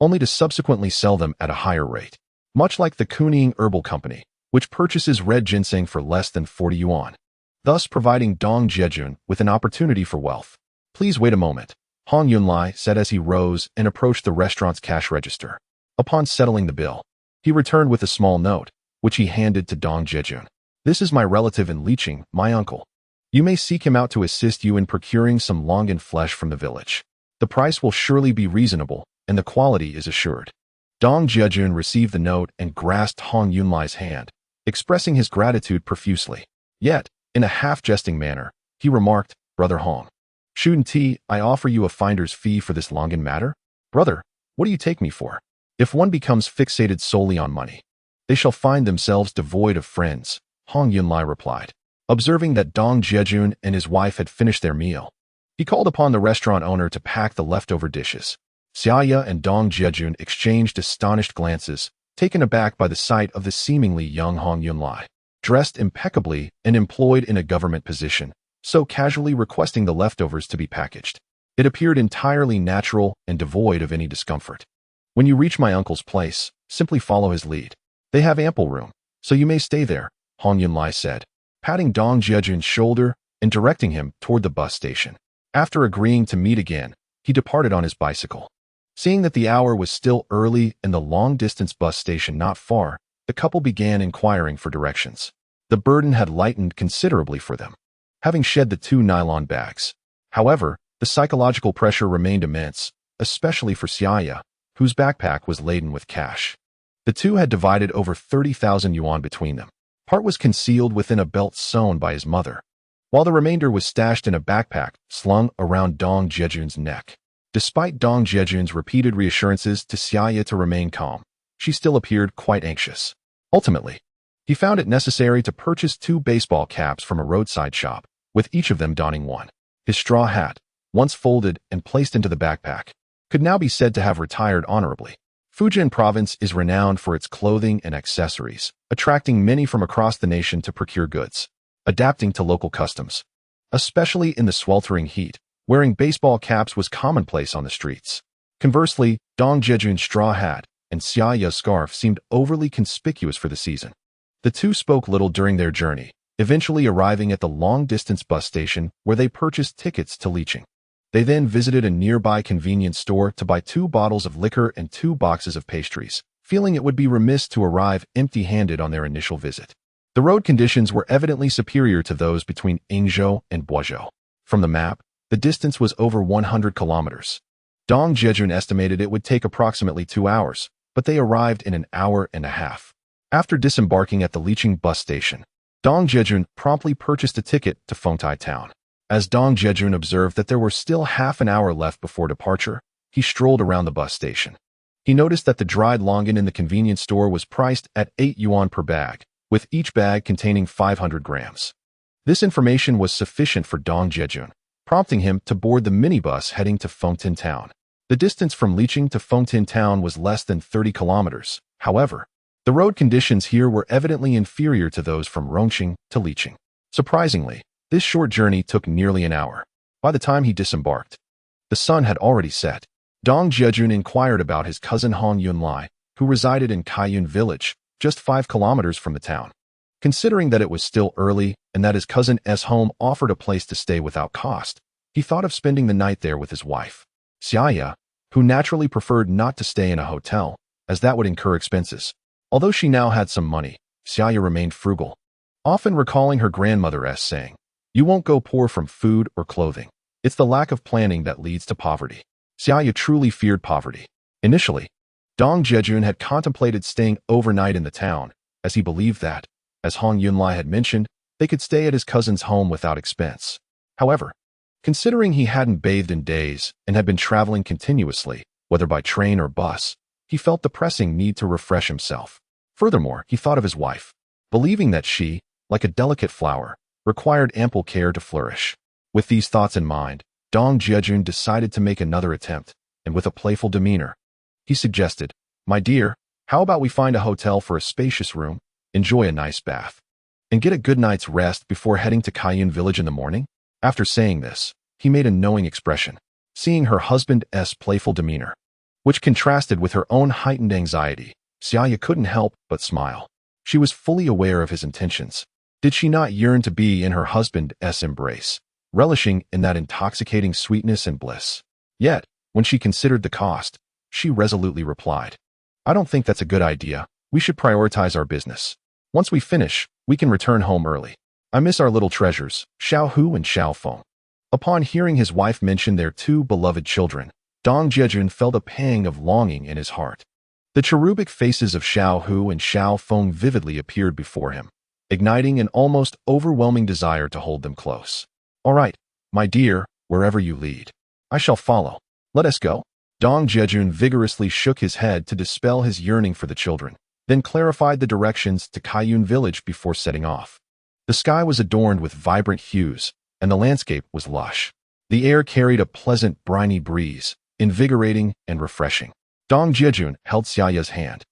only to subsequently sell them at a higher rate, much like the Kuning Herbal Company, which purchases red ginseng for less than 40 yuan, thus providing Dong Jiajun with an opportunity for wealth. Please wait a moment, Hong Yunlai said as he rose and approached the restaurant's cash register. Upon settling the bill, he returned with a small note, which he handed to Dong Jiajun. This is my relative in Liqing, my uncle. You may seek him out to assist you in procuring some longan flesh from the village. The price will surely be reasonable, and the quality is assured. Dong Jiajun received the note and grasped Hong Yunlai's hand, expressing his gratitude profusely. Yet, in a half-jesting manner, he remarked, Brother Hong, shouldn't I offer you a finder's fee for this longan matter? Brother, what do you take me for? If one becomes fixated solely on money, they shall find themselves devoid of friends, Hong Yunlai replied. Observing that Dong Jiajun and his wife had finished their meal, he called upon the restaurant owner to pack the leftover dishes. Xia Ya and Dong Jiajun exchanged astonished glances, taken aback by the sight of the seemingly young Hong Yunlai, dressed impeccably and employed in a government position, so casually requesting the leftovers to be packaged. It appeared entirely natural and devoid of any discomfort. When you reach my uncle's place, simply follow his lead. They have ample room, so you may stay there, Hong Yunlai said, patting Dong Jiajun's shoulder and directing him toward the bus station. After agreeing to meet again, he departed on his bicycle. Seeing that the hour was still early and the long-distance bus station not far, the couple began inquiring for directions. The burden had lightened considerably for them, having shed the 2 nylon bags. However, the psychological pressure remained immense, especially for Xia Ya, whose backpack was laden with cash. The two had divided over 30,000 yuan between them. Part was concealed within a belt sewn by his mother, while the remainder was stashed in a backpack slung around Dong Jiajun's neck. Despite Dong Jiajun's repeated reassurances to Xia Ya to remain calm, she still appeared quite anxious. Ultimately, he found it necessary to purchase 2 baseball caps from a roadside shop, with each of them donning one. His straw hat, once folded and placed into the backpack, could now be said to have retired honorably. Fujian province is renowned for its clothing and accessories, attracting many from across the nation to procure goods. Adapting to local customs, especially in the sweltering heat, wearing baseball caps was commonplace on the streets. Conversely, Dong Jiajun's straw hat and Xia Ya's scarf seemed overly conspicuous for the season. The two spoke little during their journey, eventually arriving at the long-distance bus station where they purchased tickets to Liqing. They then visited a nearby convenience store to buy 2 bottles of liquor and 2 boxes of pastries, feeling it would be remiss to arrive empty-handed on their initial visit. The road conditions were evidently superior to those between Yingzhou and Boizhou. From the map, the distance was over 100 kilometers. Dong Jiajun estimated it would take approximately 2 hours, but they arrived in an hour and a half. After disembarking at the Liqing bus station, Dong Jiajun promptly purchased a ticket to Fengtai town. As Dong Jiajun observed that there were still half an hour left before departure, he strolled around the bus station. He noticed that the dried longan in the convenience store was priced at 8 yuan per bag, with each bag containing 500 grams. This information was sufficient for Dong Jiajun, prompting him to board the minibus heading to Fengtin town. The distance from Liqing to Fengtin town was less than 30 kilometers. However, the road conditions here were evidently inferior to those from Rongqing to Liqing. Surprisingly, this short journey took nearly an hour. By the time he disembarked, the sun had already set. Dong Jiajun inquired about his cousin Hong Yunlai, who resided in Kaiyun village, just 5 kilometers from the town. Considering that it was still early and that his cousin's home offered a place to stay without cost, he thought of spending the night there with his wife. Xia Ya, who naturally preferred not to stay in a hotel, as that would incur expenses. Although she now had some money, Xia Ya remained frugal, often recalling her grandmother's saying, "You won't go poor from food or clothing. It's the lack of planning that leads to poverty." Xia Ya truly feared poverty. Initially, Dong Jiajun had contemplated staying overnight in the town, as he believed that, as Hong Yunlai had mentioned, they could stay at his cousin's home without expense. However, considering he hadn't bathed in days and had been traveling continuously, whether by train or bus, he felt the pressing need to refresh himself. Furthermore, he thought of his wife, believing that she, like a delicate flower, required ample care to flourish. With these thoughts in mind, Dong Jiajun decided to make another attempt, and with a playful demeanor, he suggested, "My dear, how about we find a hotel for a spacious room, enjoy a nice bath, and get a good night's rest before heading to Kaiyun village in the morning?" After saying this, he made a knowing expression, seeing her husband's playful demeanor, which contrasted with her own heightened anxiety. Xia Ya couldn't help but smile. She was fully aware of his intentions. Did she not yearn to be in her husband's embrace, relishing in that intoxicating sweetness and bliss? Yet, when she considered the cost, she resolutely replied, "I don't think that's a good idea. We should prioritize our business. Once we finish, we can return home early. I miss our little treasures, Xiao Hu and Xiao Feng." Upon hearing his wife mention their two beloved children, Dong Jiajun felt a pang of longing in his heart. The cherubic faces of Xiao Hu and Xiao Feng vividly appeared before him, igniting an almost overwhelming desire to hold them close. "All right, my dear, wherever you lead, I shall follow. Let us go." Dong Jiajun vigorously shook his head to dispel his yearning for the children, then clarified the directions to Kaiyun village before setting off. The sky was adorned with vibrant hues, and the landscape was lush. The air carried a pleasant briny breeze, invigorating and refreshing. Dong Jiajun held Xia Ya's hand,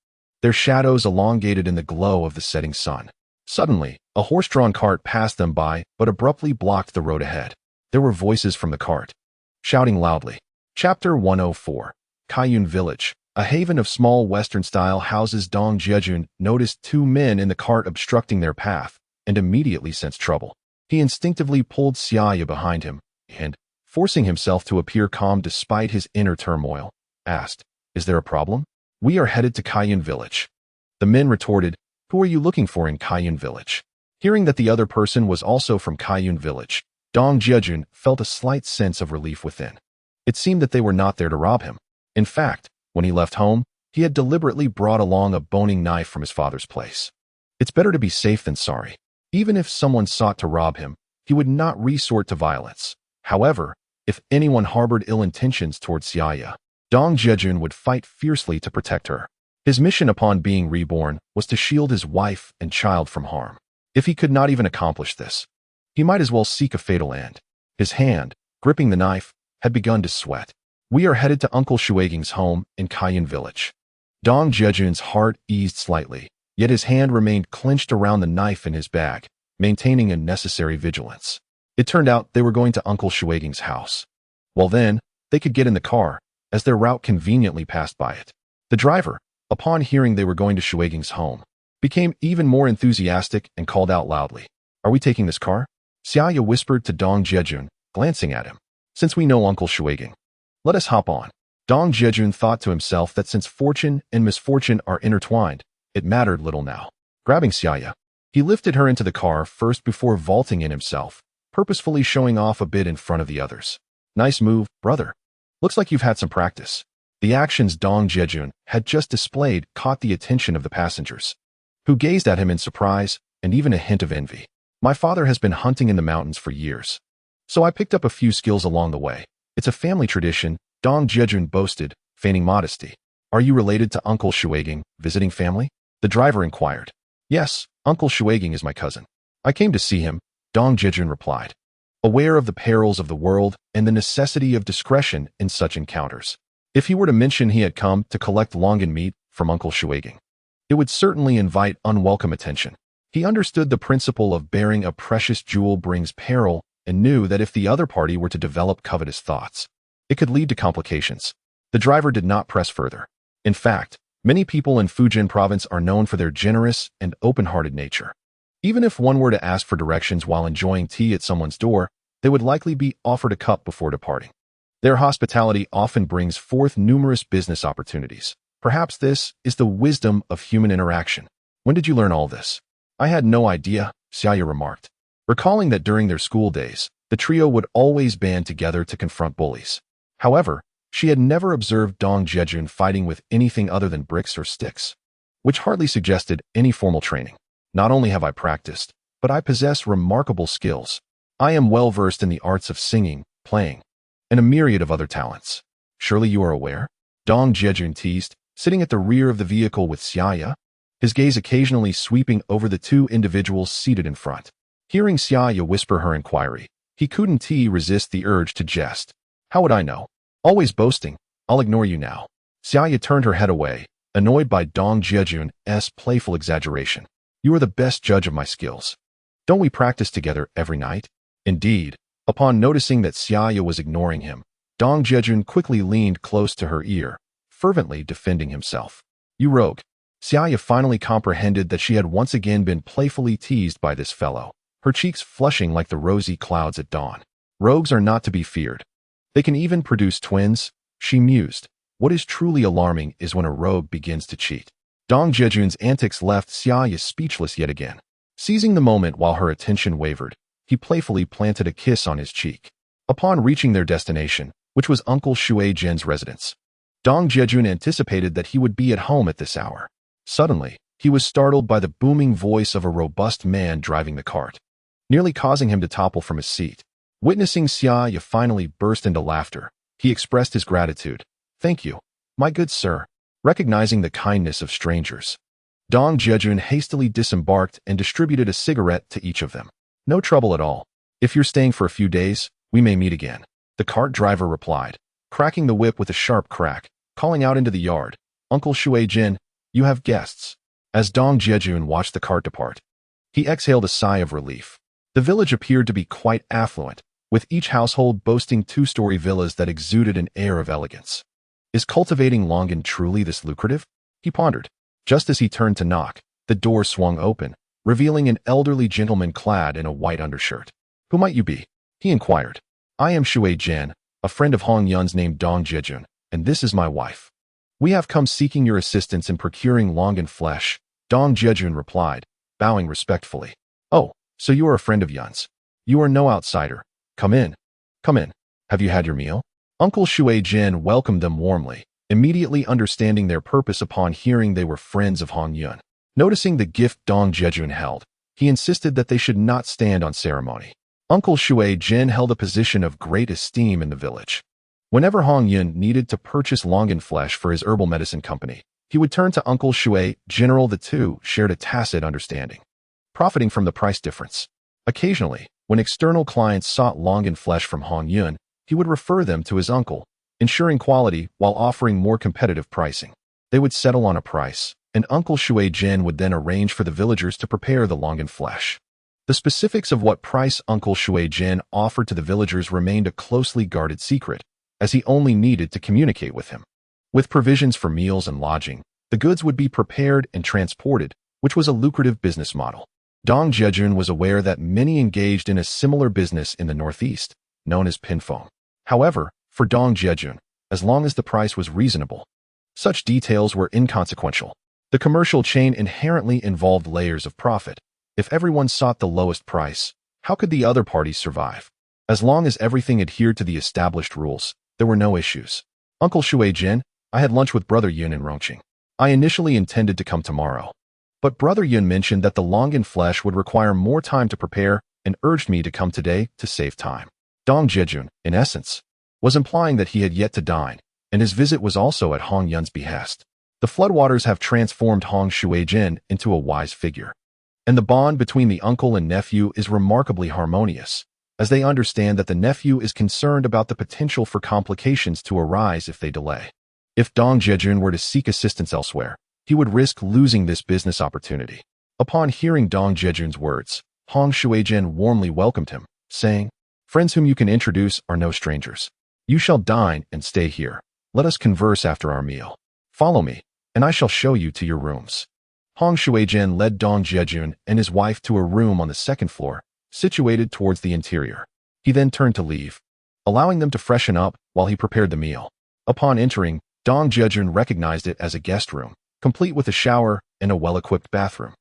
their shadows elongated in the glow of the setting sun. Suddenly, a horse-drawn cart passed them by but abruptly blocked the road ahead. There were voices from the cart, shouting loudly. Chapter 104. Kaiyun Village. A haven of small Western-style houses. Dong Jiajun noticed two men in the cart obstructing their path, and immediately sensed trouble. He instinctively pulled Xia Ya behind him, and, forcing himself to appear calm despite his inner turmoil, asked, "Is there a problem?" "We are headed to Kaiyun village." The men retorted, "Who are you looking for in Kaiyun village?" Hearing that the other person was also from Kaiyun village, Dong Jiajun felt a slight sense of relief within. It seemed that they were not there to rob him. In fact, when he left home, he had deliberately brought along a boning knife from his father's place. It's better to be safe than sorry. Even if someone sought to rob him, he would not resort to violence. However, if anyone harbored ill intentions towards Xia Ya, Dong Jiajun would fight fiercely to protect her. His mission upon being reborn was to shield his wife and child from harm. If he could not even accomplish this, he might as well seek a fatal end. His hand, gripping the knife, had begun to sweat. "We are headed to Uncle Shuiging's home in Kaiyun village." Dong Jiajun's heart eased slightly, yet his hand remained clenched around the knife in his bag, maintaining a necessary vigilance. It turned out they were going to Uncle Shuiging's house. Well then, they could get in the car, as their route conveniently passed by it. The driver, upon hearing they were going to Shuiging's home, became even more enthusiastic and called out loudly, "Are we taking this car?" Xia Ya whispered to Dong Jiajun, glancing at him, "Since we know Uncle Shuiging, let us hop on." Dong Jiajun thought to himself that since fortune and misfortune are intertwined, it mattered little now. Grabbing Xia Ya, he lifted her into the car first before vaulting in himself, purposefully showing off a bit in front of the others. "Nice move, brother. Looks like you've had some practice." The actions Dong Jiajun had just displayed caught the attention of the passengers, who gazed at him in surprise and even a hint of envy. "My father has been hunting in the mountains for years, so I picked up a few skills along the way. It's a family tradition," Dong Jiajun boasted, feigning modesty. "Are you related to Uncle Shuiging, visiting family?" the driver inquired. "Yes, Uncle Shuiging is my cousin. I came to see him," Dong Jiajun replied, aware of the perils of the world and the necessity of discretion in such encounters. If he were to mention he had come to collect longan meat from Uncle Shuiging, it would certainly invite unwelcome attention. He understood the principle of bearing a precious jewel brings peril and knew that if the other party were to develop covetous thoughts, it could lead to complications. The driver did not press further. In fact, many people in Fujian province are known for their generous and open-hearted nature. Even if one were to ask for directions while enjoying tea at someone's door, they would likely be offered a cup before departing. Their hospitality often brings forth numerous business opportunities. Perhaps this is the wisdom of human interaction. When did you learn all this? I had no idea, Xia Ya remarked, recalling that during their school days, the trio would always band together to confront bullies. However, she had never observed Dong Jiajun fighting with anything other than bricks or sticks, which hardly suggested any formal training. Not only have I practiced, but I possess remarkable skills. I am well versed in the arts of singing, playing, and a myriad of other talents. Surely you are aware? Dong Jiajun teased, sitting at the rear of the vehicle with Xia Ya, his gaze occasionally sweeping over the two individuals seated in front. Hearing Xia Ya whisper her inquiry, he couldn't resist the urge to jest. How would I know? Always boasting. I'll ignore you now. Xia Ya turned her head away, annoyed by Dong Jiajun's playful exaggeration. You are the best judge of my skills. Don't we practice together every night? Indeed. Upon noticing that Xia Ya was ignoring him, Dong Jiajun quickly leaned close to her ear, fervently defending himself. You rogue. Xia Ya finally comprehended that she had once again been playfully teased by this fellow, her cheeks flushing like the rosy clouds at dawn. Rogues are not to be feared. They can even produce twins, she mused. What is truly alarming is when a rogue begins to cheat. Dong Jiajun's antics left Xia Ya speechless yet again. Seizing the moment while her attention wavered, he playfully planted a kiss on his cheek. Upon reaching their destination, which was Uncle Shui Jin's residence, Dong Jiajun anticipated that he would be at home at this hour. Suddenly, he was startled by the booming voice of a robust man driving the cart, nearly causing him to topple from his seat. Witnessing Xia Ya finally burst into laughter, he expressed his gratitude. Thank you, my good sir. Recognizing the kindness of strangers, Dong Jiajun hastily disembarked and distributed a cigarette to each of them. No trouble at all. If you're staying for a few days, we may meet again, the cart driver replied, cracking the whip with a sharp crack, calling out into the yard. Uncle Shui Jin, you have guests. As Dong Jiajun watched the cart depart, he exhaled a sigh of relief. The village appeared to be quite affluent, with each household boasting two-story villas that exuded an air of elegance. Is cultivating Longan truly this lucrative? He pondered. Just as he turned to knock, the door swung open, revealing an elderly gentleman clad in a white undershirt. Who might you be? He inquired. I am Shui Jin, a friend of Hong Yun's named Dong Jiajun, and this is my wife. We have come seeking your assistance in procuring Longan flesh, Dong Jiajun replied, bowing respectfully. Oh, so you are a friend of Yun's. You are no outsider. Come in. Come in. Have you had your meal? Uncle Shui Jin welcomed them warmly, immediately understanding their purpose upon hearing they were friends of Hong Yun. Noticing the gift Dong Jiajun held, he insisted that they should not stand on ceremony. Uncle Shui Jin held a position of great esteem in the village. Whenever Hong Yun needed to purchase Longan flesh for his herbal medicine company, he would turn to Uncle Shui. The two shared a tacit understanding, profiting from the price difference. Occasionally, when external clients sought Longan flesh from Hong Yun, he would refer them to his uncle, ensuring quality while offering more competitive pricing. They would settle on a price, and Uncle Shui Jin would then arrange for the villagers to prepare the Longan flesh. The specifics of what price Uncle Shui Jin offered to the villagers remained a closely guarded secret, as he only needed to communicate with him. With provisions for meals and lodging, the goods would be prepared and transported, which was a lucrative business model. Dong Jiajun was aware that many engaged in a similar business in the northeast, known as pinfeng. However, for Dong Jiajun, as long as the price was reasonable, such details were inconsequential. The commercial chain inherently involved layers of profit. If everyone sought the lowest price, how could the other parties survive? As long as everything adhered to the established rules, there were no issues. Uncle Shui Jin, I had lunch with Brother Yun in Rongqing. I initially intended to come tomorrow, but Brother Yun mentioned that the Longan flesh would require more time to prepare and urged me to come today to save time. Dong Jiajun, in essence, was implying that he had yet to dine, and his visit was also at Hong Yun's behest. The floodwaters have transformed Hong Shui Jin into a wise figure, and the bond between the uncle and nephew is remarkably harmonious, as they understand that the nephew is concerned about the potential for complications to arise if they delay. If Dong Jiajun were to seek assistance elsewhere, he would risk losing this business opportunity. Upon hearing Dong Jiajun's words, Hong Shui Jin warmly welcomed him, saying, Friends whom you can introduce are no strangers. You shall dine and stay here. Let us converse after our meal. Follow me, and I shall show you to your rooms. Hong Shui Jin led Dong Jiajun and his wife to a room on the second floor, situated towards the interior. He then turned to leave, allowing them to freshen up while he prepared the meal. Upon entering, Dong Jiajun recognized it as a guest room, complete with a shower and a well-equipped bathroom,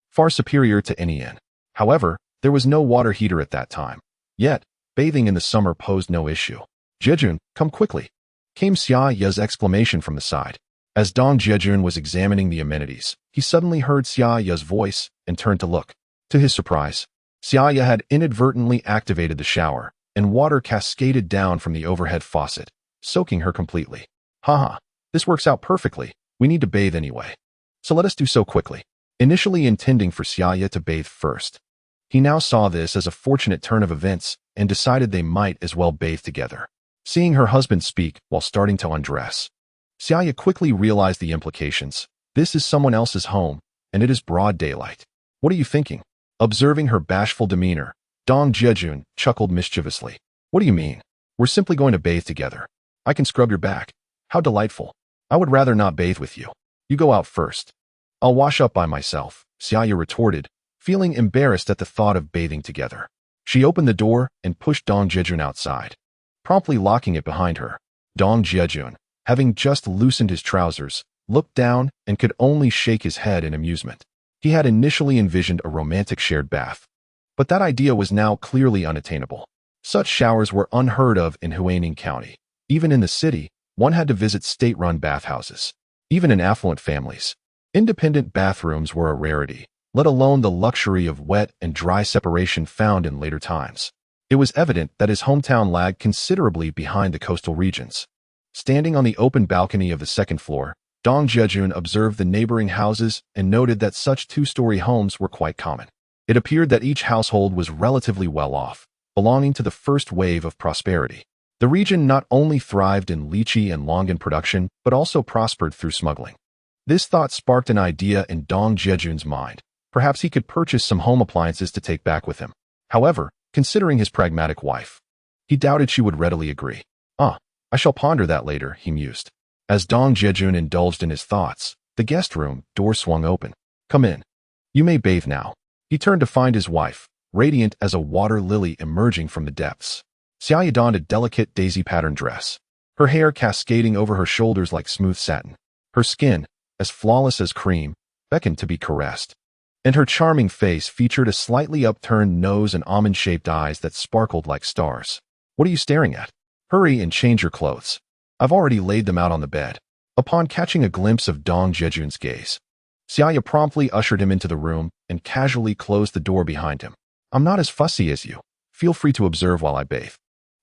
far superior to any inn. However, there was no water heater at that time. Yet, bathing in the summer posed no issue. "Jiajun, come quickly," came Xia Ya's exclamation from the side. As Dong Jiajun was examining the amenities, he suddenly heard Xia Ya's voice and turned to look. To his surprise, Xia Ya had inadvertently activated the shower, and water cascaded down from the overhead faucet, soaking her completely. "Haha, this works out perfectly. We need to bathe anyway. So let us do so quickly." Initially intending for Xia Ya to bathe first, he now saw this as a fortunate turn of events and decided they might as well bathe together. Seeing her husband speak while starting to undress, Xia Ya quickly realized the implications. This is someone else's home, and it is broad daylight. "What are you thinking?" Observing her bashful demeanor, Dong Jiajun chuckled mischievously. "What do you mean? We're simply going to bathe together. I can scrub your back. How delightful. I would rather not bathe with you. You go out first. I'll wash up by myself," Xia Ya retorted, feeling embarrassed at the thought of bathing together. She opened the door and pushed Dong Jiajun outside, promptly locking it behind her. Dong Jiajun, having just loosened his trousers, looked down and could only shake his head in amusement. He had initially envisioned a romantic shared bath, but that idea was now clearly unattainable. Such showers were unheard of in Huaining County. Even in the city, one had to visit state-run bathhouses. Even in affluent families, independent bathrooms were a rarity, let alone the luxury of wet and dry separation found in later times. It was evident that his hometown lagged considerably behind the coastal regions. Standing on the open balcony of the second floor, Dong Jiajun observed the neighboring houses and noted that such two-story homes were quite common. It appeared that each household was relatively well off, belonging to the first wave of prosperity. The region not only thrived in lychee and longan production, but also prospered through smuggling. This thought sparked an idea in Dong Jiajun's mind. Perhaps he could purchase some home appliances to take back with him. However, considering his pragmatic wife, he doubted she would readily agree. I shall ponder that later," he mused. As Dong Jiajun indulged in his thoughts, the guest room door swung open. "Come in. You may bathe now." He turned to find his wife, radiant as a water lily emerging from the depths. Xia Ya donned a delicate daisy-patterned dress, her hair cascading over her shoulders like smooth satin. Her skin, as flawless as cream, beckoned to be caressed, and her charming face featured a slightly upturned nose and almond-shaped eyes that sparkled like stars. "What are you staring at? Hurry and change your clothes. I've already laid them out on the bed." Upon catching a glimpse of Dong Jiajun's gaze, Xia Ya promptly ushered him into the room and casually closed the door behind him. "I'm not as fussy as you. Feel free to observe while I bathe."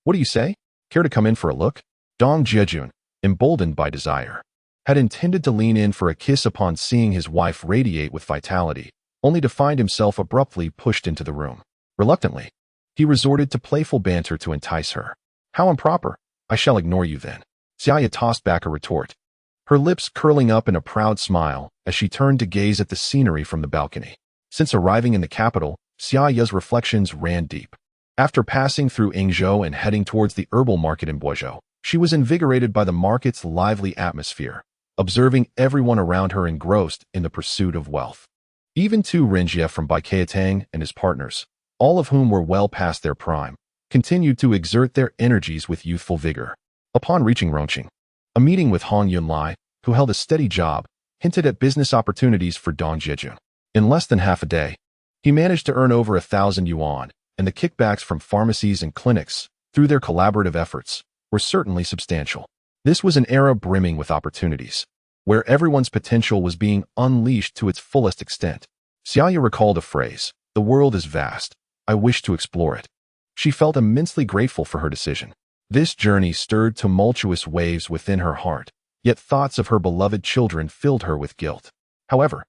"What do you say? Care to come in for a look?" Dong Jiajun, emboldened by desire, had intended to lean in for a kiss upon seeing his wife radiate with vitality, only to find himself abruptly pushed into the room. Reluctantly, he resorted to playful banter to entice her. "How improper. I shall ignore you then." Xia Ya tossed back a retort, her lips curling up in a proud smile as she turned to gaze at the scenery from the balcony. Since arriving in the capital, Xia Ya's reflections ran deep. After passing through Yingzhou and heading towards the herbal market in Guizhou, she was invigorated by the market's lively atmosphere, observing everyone around her engrossed in the pursuit of wealth. Even Tu Renjie from Baikiatang and his partners, all of whom were well past their prime, continued to exert their energies with youthful vigor. Upon reaching Rongqing, a meeting with Hong Yunlai, who held a steady job, hinted at business opportunities for Dong Jiajun. In less than half a day, he managed to earn over 1,000 yuan, and the kickbacks from pharmacies and clinics, through their collaborative efforts, were certainly substantial. This was an era brimming with opportunities, where everyone's potential was being unleashed to its fullest extent. Xia Ya recalled a phrase, "The world is vast. I wish to explore it." She felt immensely grateful for her decision. This journey stirred tumultuous waves within her heart, yet thoughts of her beloved children filled her with guilt. However,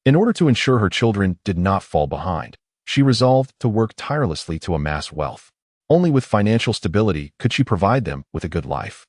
in order to ensure her children did not fall behind, she resolved to work tirelessly to amass wealth. Only with financial stability could she provide them with a good life,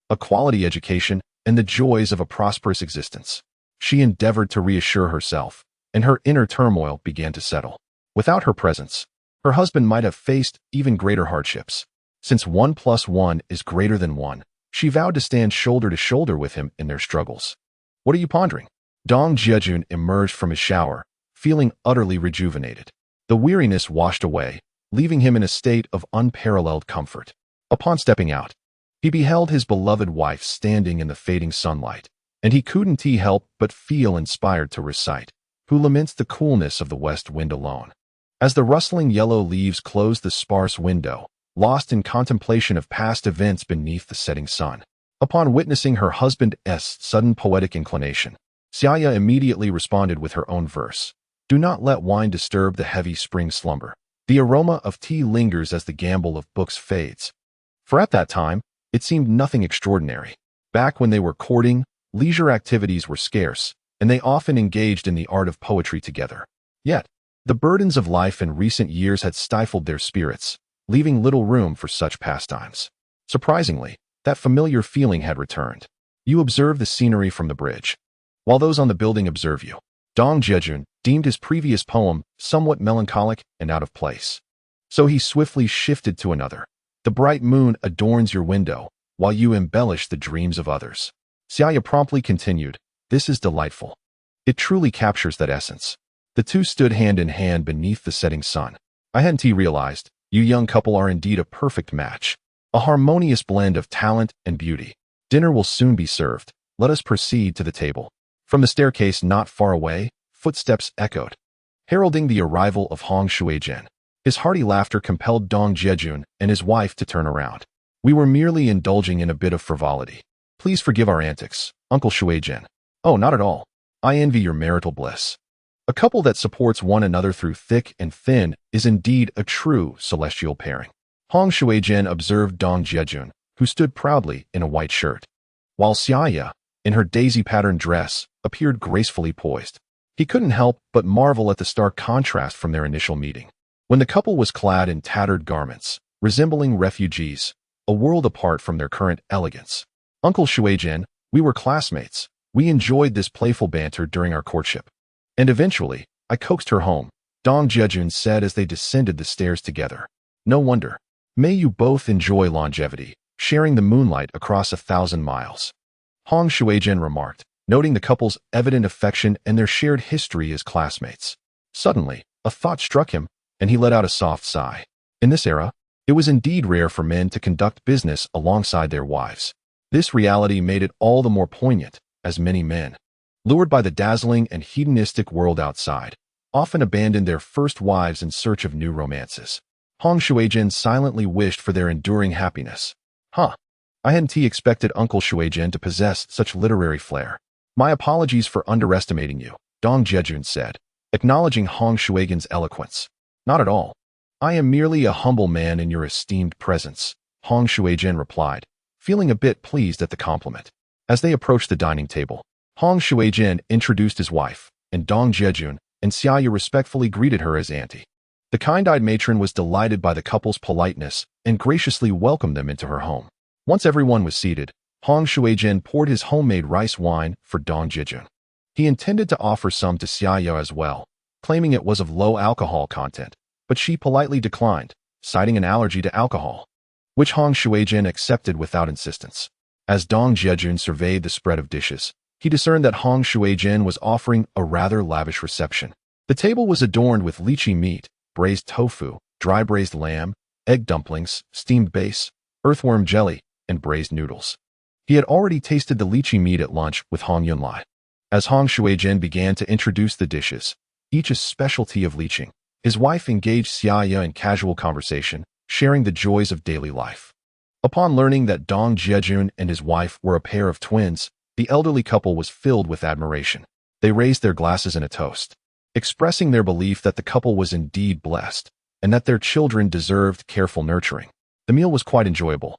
a quality education, and the joys of a prosperous existence. She endeavored to reassure herself, and her inner turmoil began to settle. Without her presence, her husband might have faced even greater hardships. Since 1 + 1 is greater than 1, she vowed to stand shoulder to shoulder with him in their struggles. "What are you pondering?" Dong Jiajun emerged from his shower, feeling utterly rejuvenated. The weariness washed away, leaving him in a state of unparalleled comfort. Upon stepping out, he beheld his beloved wife standing in the fading sunlight, and he couldn't help but feel inspired to recite, "Who laments the coolness of the west wind alone?" As the rustling yellow leaves closed the sparse window, lost in contemplation of past events beneath the setting sun. Upon witnessing her husband's sudden poetic inclination, Xia Ya immediately responded with her own verse. "Do not let wine disturb the heavy spring slumber. The aroma of tea lingers as the gamble of books fades." For at that time, it seemed nothing extraordinary. Back when they were courting, leisure activities were scarce, and they often engaged in the art of poetry together. Yet, the burdens of life in recent years had stifled their spirits, leaving little room for such pastimes. Surprisingly, that familiar feeling had returned. You observe the scenery from the bridge, while those on the building observe you. Dong Jiajun deemed his previous poem somewhat melancholic and out of place. So he swiftly shifted to another. "The bright moon adorns your window, while you embellish the dreams of others." Xia Ya promptly continued, "This is delightful. It truly captures that essence." The two stood hand in hand beneath the setting sun. I hadn't realized, you young couple are indeed a perfect match. A harmonious blend of talent and beauty. Dinner will soon be served. Let us proceed to the table. From the staircase not far away, footsteps echoed, heralding the arrival of Hong Shuizhen. His hearty laughter compelled Dong Jiajun and his wife to turn around. "We were merely indulging in a bit of frivolity. Please forgive our antics, Uncle Shuizhen." "Oh, not at all. I envy your marital bliss. A couple that supports one another through thick and thin is indeed a true celestial pairing." Hong Shuizhen observed Dong Jiajun, who stood proudly in a white shirt, while Xia Ya, in her daisy-patterned dress, appeared gracefully poised. He couldn't help but marvel at the stark contrast from their initial meeting. When the couple was clad in tattered garments, resembling refugees, a world apart from their current elegance. "Uncle Shuizhen, we were classmates. We enjoyed this playful banter during our courtship. And eventually, I coaxed her home," Dong Jiajun said as they descended the stairs together. "No wonder. May you both enjoy longevity, sharing the moonlight across 1,000 miles." Hong Shuizhen remarked, noting the couple's evident affection and their shared history as classmates. Suddenly, a thought struck him, and he let out a soft sigh. In this era, it was indeed rare for men to conduct business alongside their wives. This reality made it all the more poignant, as many men, lured by the dazzling and hedonistic world outside, often abandoned their first wives in search of new romances. Hong Shuizhen silently wished for their enduring happiness. I hadn't expected Uncle Shuizhen to possess such literary flair. "My apologies for underestimating you," Dong Jiajun said, acknowledging Hong Shuizhen's eloquence. "Not at all. I am merely a humble man in your esteemed presence," Hong Shuizhen replied, feeling a bit pleased at the compliment. As they approached the dining table, Hong Shuizhen introduced his wife, and Dong Jiajun and Xia Ya respectfully greeted her as auntie. The kind-eyed matron was delighted by the couple's politeness and graciously welcomed them into her home. Once everyone was seated, Hong Shuizhen poured his homemade rice wine for Dong Jiajun. He intended to offer some to Xia Ya as well, claiming it was of low alcohol content, but she politely declined, citing an allergy to alcohol, which Hong Shuizhen accepted without insistence. As Dong Jiajun surveyed the spread of dishes, he discerned that Hong Shuizhen was offering a rather lavish reception. The table was adorned with lychee meat, braised tofu, dry braised lamb, egg dumplings, steamed base, earthworm jelly, and braised noodles. He had already tasted the lychee meat at lunch with Hong Yunlai. As Hong Shuizhen began to introduce the dishes, each a specialty of lychee, his wife engaged Xia Ya in casual conversation, sharing the joys of daily life. Upon learning that Dong Jiajun and his wife were a pair of twins, the elderly couple was filled with admiration. They raised their glasses in a toast, expressing their belief that the couple was indeed blessed, and that their children deserved careful nurturing. The meal was quite enjoyable,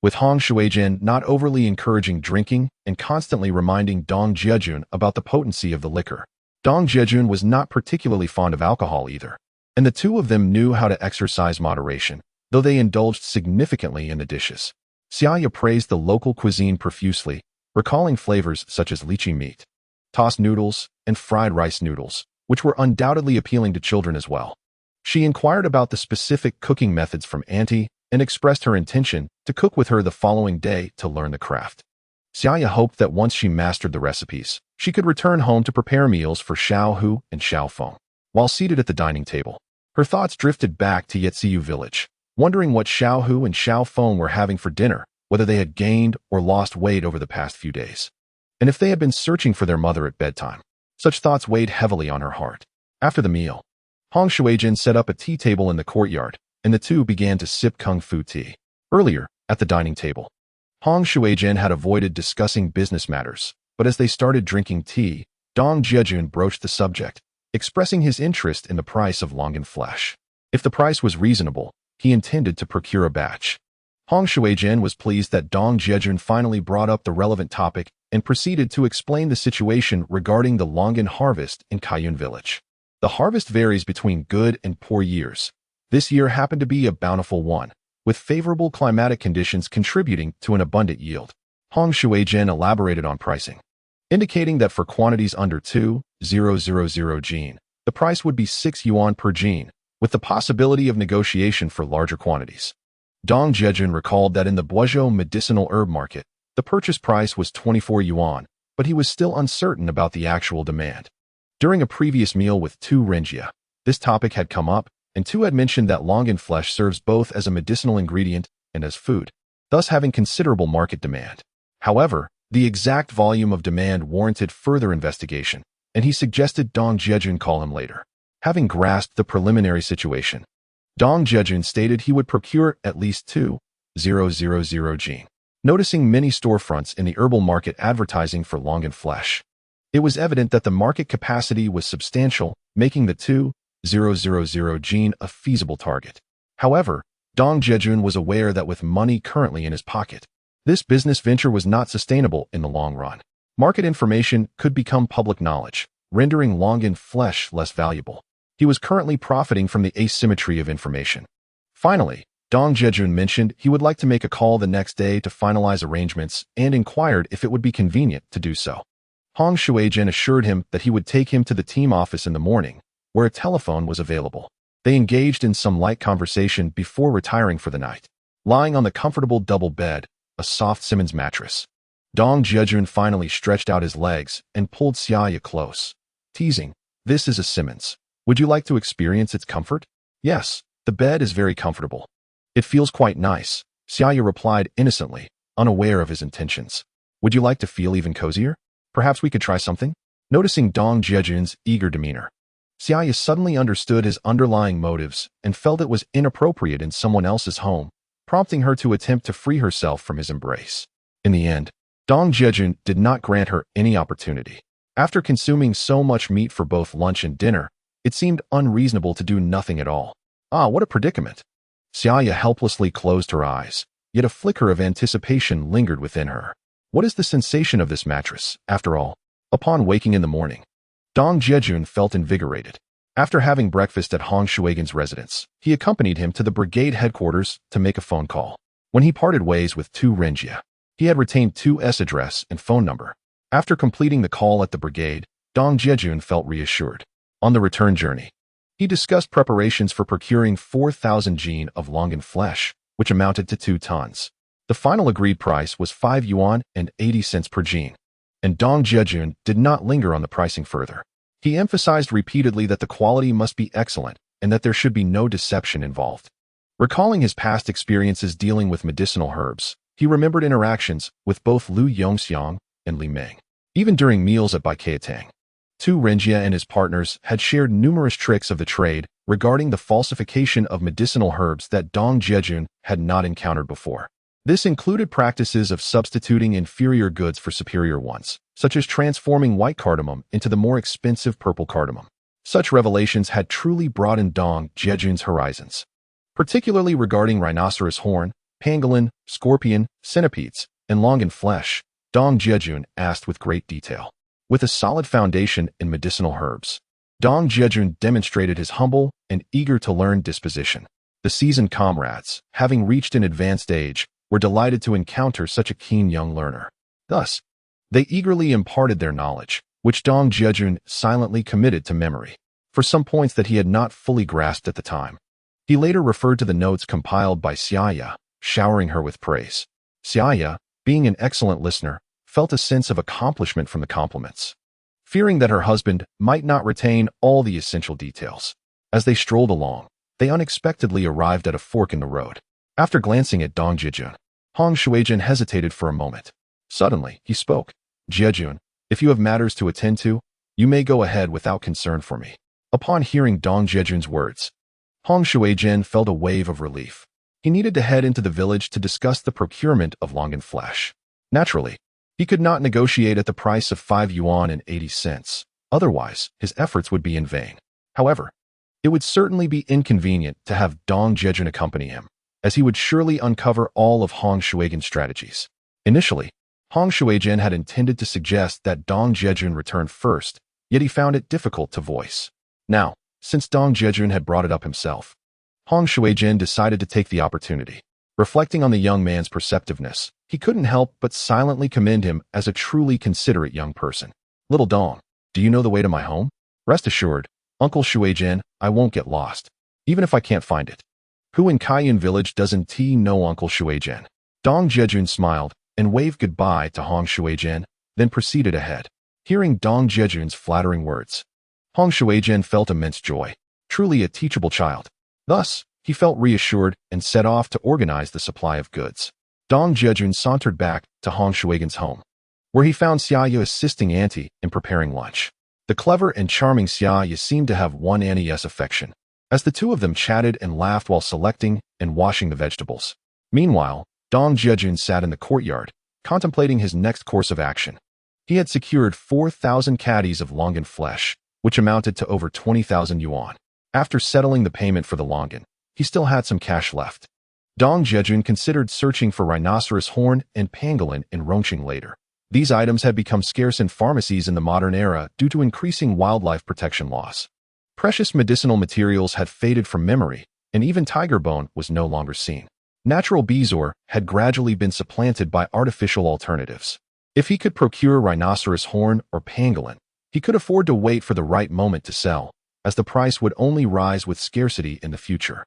with Hong Shuizhen not overly encouraging drinking and constantly reminding Dong Jiajun about the potency of the liquor. Dong Jiajun was not particularly fond of alcohol either, and the two of them knew how to exercise moderation, though they indulged significantly in the dishes. Xia Ya praised the local cuisine profusely, recalling flavors such as lychee meat, tossed noodles, and fried rice noodles, which were undoubtedly appealing to children as well. She inquired about the specific cooking methods from Auntie and expressed her intention to cook with her the following day to learn the craft. Xia Ya hoped that once she mastered the recipes, she could return home to prepare meals for Xiao Hu and Xiao Feng. While seated at the dining table, her thoughts drifted back to Yetsiu village, wondering what Xiao Hu and Xiao Feng were having for dinner, whether they had gained or lost weight over the past few days. And if they had been searching for their mother at bedtime? Such thoughts weighed heavily on her heart. After the meal, Hong Shuijin set up a tea table in the courtyard, and the two began to sip kung fu tea. Earlier, at the dining table, Hong Shuijin had avoided discussing business matters, but as they started drinking tea, Dong Jiajun broached the subject, expressing his interest in the price of longan flesh. If the price was reasonable, he intended to procure a batch. Hong Shuijin was pleased that Dong Jiajun finally brought up the relevant topic and proceeded to explain the situation regarding the longan harvest in Kaiyun village. The harvest varies between good and poor years. This year happened to be a bountiful one, with favorable climatic conditions contributing to an abundant yield. Hong Shuijin elaborated on pricing, indicating that for quantities under 2,000 jin, the price would be 6 yuan per jin, with the possibility of negotiation for larger quantities. Dong Jiajun recalled that in the Boizhou medicinal herb market, the purchase price was 24 yuan, but he was still uncertain about the actual demand. During a previous meal with Tu Renjia, this topic had come up, and Tu had mentioned that longan flesh serves both as a medicinal ingredient and as food, thus having considerable market demand. However, the exact volume of demand warranted further investigation, and he suggested Dong Jiajun call him later. Having grasped the preliminary situation, Dong Jiajun stated he would procure at least 2,000 jin, noticing many storefronts in the herbal market advertising for longan flesh. It was evident that the market capacity was substantial, making the 2,000 jin a feasible target. However, Dong Jiajun was aware that with money currently in his pocket, this business venture was not sustainable in the long run. Market information could become public knowledge, rendering longan flesh less valuable. He was currently profiting from the asymmetry of information. Finally, Dong Jiajun mentioned he would like to make a call the next day to finalize arrangements and inquired if it would be convenient to do so. Hong Shuijin assured him that he would take him to the team office in the morning, where a telephone was available. They engaged in some light conversation before retiring for the night. Lying on the comfortable double bed, a soft Simmons mattress, Dong Jiajun finally stretched out his legs and pulled Xia Ya close, teasing, "This is a Simmons. Would you like to experience its comfort?" "Yes, the bed is very comfortable. It feels quite nice," Xia Ya replied innocently, unaware of his intentions. "Would you like to feel even cozier? Perhaps we could try something?" Noticing Dong Jiajun's eager demeanor, Xia Ya suddenly understood his underlying motives and felt it was inappropriate in someone else's home, prompting her to attempt to free herself from his embrace. In the end, Dong Jiajun did not grant her any opportunity. After consuming so much meat for both lunch and dinner, it seemed unreasonable to do nothing at all. Ah, what a predicament! Xia Ya helplessly closed her eyes, yet a flicker of anticipation lingered within her. What is the sensation of this mattress, after all? Upon waking in the morning, Dong Jiajun felt invigorated. After having breakfast at Hong Shuigen's residence, he accompanied him to the brigade headquarters to make a phone call. When he parted ways with Tu Renjia, he had retained Tu's address and phone number. After completing the call at the brigade, Dong Jiajun felt reassured. On the return journey, he discussed preparations for procuring 4,000 jin of longan flesh, which amounted to 2 tons. The final agreed price was 5 yuan and 80 cents per jin, and Dong Jiajun did not linger on the pricing further. He emphasized repeatedly that the quality must be excellent and that there should be no deception involved. Recalling his past experiences dealing with medicinal herbs, he remembered interactions with both Lu Yongxiang and Li Meng. Even during meals at Baikeatang, Tu Renjia and his partners had shared numerous tricks of the trade regarding the falsification of medicinal herbs that Dong Jiajun had not encountered before. This included practices of substituting inferior goods for superior ones, such as transforming white cardamom into the more expensive purple cardamom. Such revelations had truly broadened Dong Jiajun's horizons, particularly regarding rhinoceros horn, pangolin, scorpion, centipedes, and longan flesh. Dong Jiajun asked with great detail. With a solid foundation in medicinal herbs, Dong Jiajun demonstrated his humble and eager-to-learn disposition. The seasoned comrades, having reached an advanced age, were delighted to encounter such a keen young learner. Thus, they eagerly imparted their knowledge, which Dong Jiajun silently committed to memory, for some points that he had not fully grasped at the time. He later referred to the notes compiled by Xia Ya, showering her with praise. Xia Ya, being an excellent listener, felt a sense of accomplishment from the compliments, fearing that her husband might not retain all the essential details. As they strolled along, they unexpectedly arrived at a fork in the road. After glancing at Dong Jiajun, Hong Shuijin hesitated for a moment. Suddenly, he spoke. Jiajun, if you have matters to attend to, you may go ahead without concern for me." Upon hearing Dong Jiajun's words, Hong Shuizhen felt a wave of relief. He needed to head into the village to discuss the procurement of Longan flesh. Naturally, he could not negotiate at the price of 5 yuan and 80 cents. Otherwise, his efforts would be in vain. However, it would certainly be inconvenient to have Dong Jiajun accompany him, as he would surely uncover all of Hong Shuigen's strategies. Initially, Hong Shuigen had intended to suggest that Dong Jiajun return first, yet he found it difficult to voice. Now, since Dong Jiajun had brought it up himself, Hong Shuigen decided to take the opportunity. Reflecting on the young man's perceptiveness, he couldn't help but silently commend him as a truly considerate young person. "Little Dong, do you know the way to my home? Rest assured, Uncle Shuigen, I won't get lost, even if I can't find it. Who in Kaiyun village doesn't know Uncle Shuigen?" Dong Jiajun smiled and waved goodbye to Hong Shuigen, then proceeded ahead. Hearing Dong Jiajun's flattering words, Hong Shuigen felt immense joy, truly a teachable child. Thus, he felt reassured and set off to organize the supply of goods. Dong Jiajun sauntered back to Hong Shuigen's home, where he found Xia Ya assisting Auntie in preparing lunch. The clever and charming Xia Ya seemed to have won Auntie's affection, as the two of them chatted and laughed while selecting and washing the vegetables. Meanwhile, Dong Jiajun sat in the courtyard, contemplating his next course of action. He had secured 4,000 caddies of Longan flesh, which amounted to over 20,000 yuan. After settling the payment for the Longan, he still had some cash left. Dong Jiajun considered searching for rhinoceros horn and pangolin in Rongqing later. These items had become scarce in pharmacies in the modern era due to increasing wildlife protection laws. Precious medicinal materials had faded from memory, and even tiger bone was no longer seen. Natural bezoar had gradually been supplanted by artificial alternatives. If he could procure rhinoceros horn or pangolin, he could afford to wait for the right moment to sell, as the price would only rise with scarcity in the future.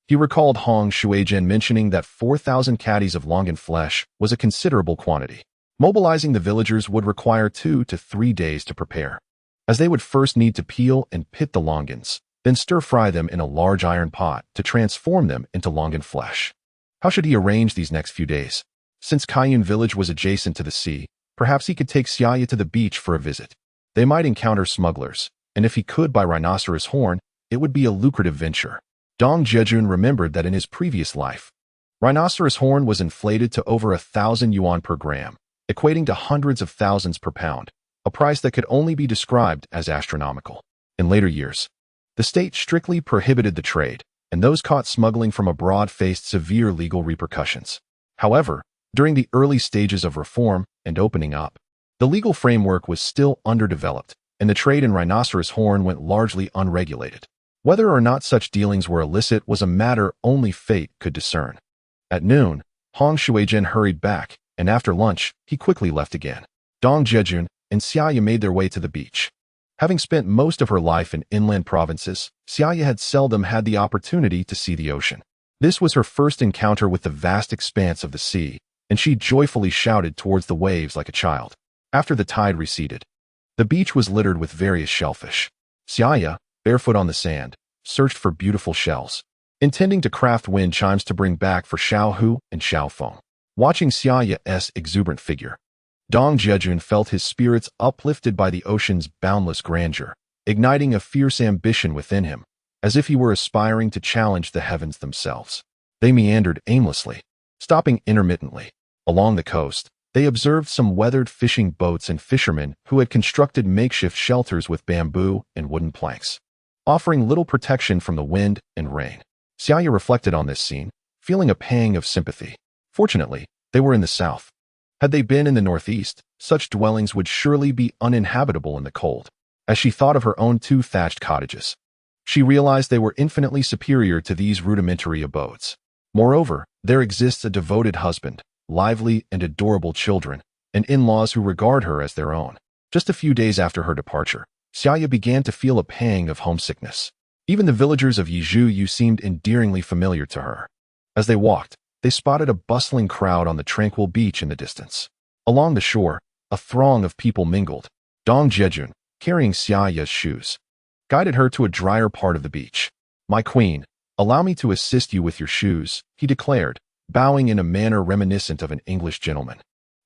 He recalled Hong Shuigen mentioning that 4,000 caddies of Longan flesh was a considerable quantity. Mobilizing the villagers would require 2 to 3 days to prepare, as they would first need to peel and pit the Longans, then stir-fry them in a large iron pot to transform them into Longan flesh. How should he arrange these next few days? Since Kaiyun village was adjacent to the sea, perhaps he could take Xia Ya to the beach for a visit. They might encounter smugglers, and if he could buy rhinoceros horn, it would be a lucrative venture. Dong Jiajun remembered that in his previous life, rhinoceros horn was inflated to over 1,000 yuan per gram, equating to hundreds of thousands per pound, a price that could only be described as astronomical. In later years, the state strictly prohibited the trade, and those caught smuggling from abroad faced severe legal repercussions. However, during the early stages of reform and opening up, the legal framework was still underdeveloped, and the trade in rhinoceros horn went largely unregulated. Whether or not such dealings were illicit was a matter only fate could discern. At noon, Hong Shuigen hurried back, and after lunch, he quickly left again. Dong Jiajun and Xia Ya made their way to the beach. Having spent most of her life in inland provinces, Xia Ya had seldom had the opportunity to see the ocean. This was her first encounter with the vast expanse of the sea, and she joyfully shouted towards the waves like a child. After the tide receded, the beach was littered with various shellfish. Xia Ya, barefoot on the sand, searched for beautiful shells, intending to craft wind chimes to bring back for Xiao Hu and Xiao Feng. Watching Xia Ya's exuberant figure, Dong Jiajun felt his spirits uplifted by the ocean's boundless grandeur, igniting a fierce ambition within him, as if he were aspiring to challenge the heavens themselves. They meandered aimlessly, stopping intermittently. Along the coast, they observed some weathered fishing boats and fishermen who had constructed makeshift shelters with bamboo and wooden planks, offering little protection from the wind and rain. Xia Ya reflected on this scene, feeling a pang of sympathy. Fortunately, they were in the south. Had they been in the northeast, such dwellings would surely be uninhabitable in the cold. As she thought of her own 2 thatched cottages, she realized they were infinitely superior to these rudimentary abodes. Moreover, there exists a devoted husband, lively and adorable children, and in-laws who regard her as their own. Just a few days after her departure, Xia Ya began to feel a pang of homesickness. Even the villagers of Yizhu seemed endearingly familiar to her. As they walked, they spotted a bustling crowd on the tranquil beach in the distance. Along the shore, a throng of people mingled. Dong Jiajun, carrying Xia Ya's shoes, guided her to a drier part of the beach. "My queen, allow me to assist you with your shoes," he declared, bowing in a manner reminiscent of an English gentleman.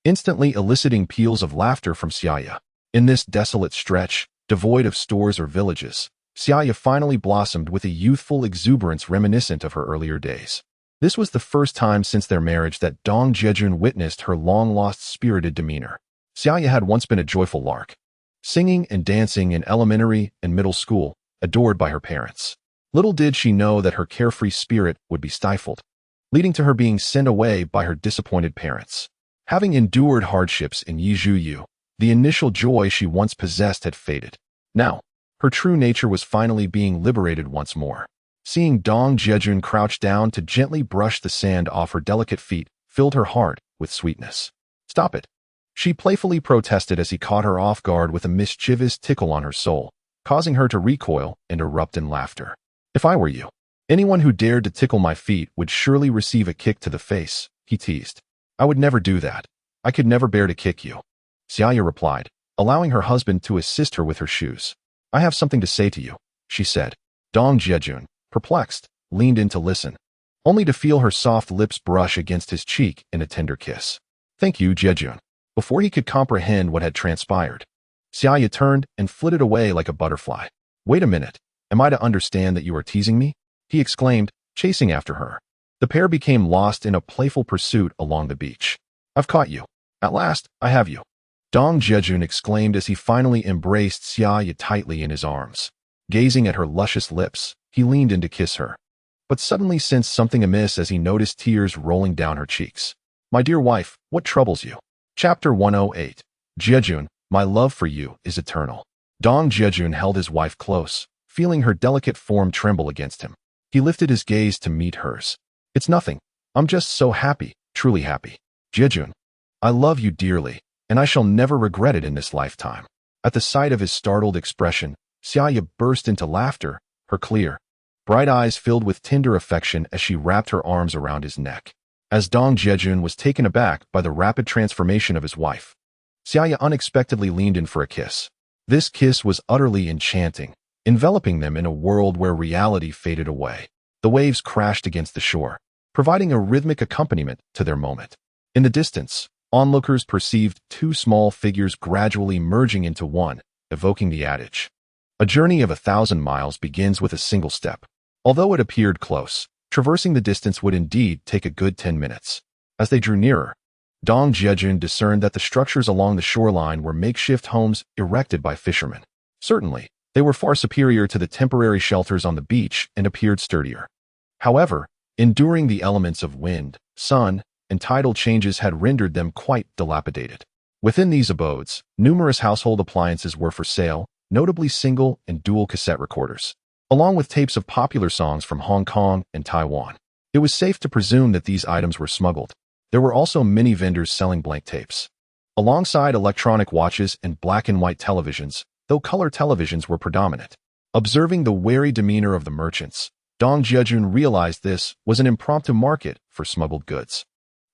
instantly eliciting peals of laughter from Xia Ya. In this desolate stretch, devoid of stores or villages, Xia Ya finally blossomed with a youthful exuberance reminiscent of her earlier days. This was the first time since their marriage that Dong Jiajun witnessed her long-lost spirited demeanor. Xia Ya had once been a joyful lark, singing and dancing in elementary and middle school, adored by her parents. Little did she know that her carefree spirit would be stifled, leading to her being sent away by her disappointed parents. Having endured hardships in Yizhuyu, the initial joy she once possessed had faded. Now, her true nature was finally being liberated once more. Seeing Dong Jiajun crouch down to gently brush the sand off her delicate feet filled her heart with sweetness. "Stop it," she playfully protested as he caught her off guard with a mischievous tickle on her soul, causing her to recoil and erupt in laughter. "If I were you, anyone who dared to tickle my feet would surely receive a kick to the face," he teased. "I would never do that. I could never bear to kick you," Xia Ya replied, allowing her husband to assist her with her shoes. "I have something to say to you," she said. Dong Jiajun, perplexed, leaned in to listen, only to feel her soft lips brush against his cheek in a tender kiss. "Thank you, Jiajun." Before he could comprehend what had transpired, Xia Ya turned and flitted away like a butterfly. "Wait a minute. Am I to understand that you are teasing me?" he exclaimed, chasing after her. The pair became lost in a playful pursuit along the beach. "I've caught you. At last, I have you," Dong Jiajun exclaimed as he finally embraced Xia Ya tightly in his arms. Gazing at her luscious lips, he leaned in to kiss her, but suddenly sensed something amiss as he noticed tears rolling down her cheeks. "My dear wife, what troubles you?" Chapter 108. Jiajun, my love for you is eternal. Dong Jiajun held his wife close, feeling her delicate form tremble against him. He lifted his gaze to meet hers. "It's nothing. I'm just so happy, truly happy. Jiajun, I love you dearly, and I shall never regret it in this lifetime." At the sight of his startled expression, Xia Ya burst into laughter, her clear, bright eyes filled with tender affection as she wrapped her arms around his neck. As Dong Jiajun was taken aback by the rapid transformation of his wife, Xia Ya unexpectedly leaned in for a kiss. This kiss was utterly enchanting, enveloping them in a world where reality faded away. The waves crashed against the shore, providing a rhythmic accompaniment to their moment. In the distance, onlookers perceived two small figures gradually merging into one, evoking the adage, "A journey of 1,000 miles begins with a single step." Although it appeared close, traversing the distance would indeed take a good 10 minutes. As they drew nearer, Dong Jiajun discerned that the structures along the shoreline were makeshift homes erected by fishermen. Certainly, they were far superior to the temporary shelters on the beach and appeared sturdier. However, enduring the elements of wind, sun, and tidal changes had rendered them quite dilapidated. Within these abodes, numerous household appliances were for sale, notably single and dual cassette recorders, along with tapes of popular songs from Hong Kong and Taiwan. It was safe to presume that these items were smuggled. There were also many vendors selling blank tapes, alongside electronic watches and black and white televisions, though color televisions were predominant. Observing the wary demeanor of the merchants, Dong Jiajun realized this was an impromptu market for smuggled goods.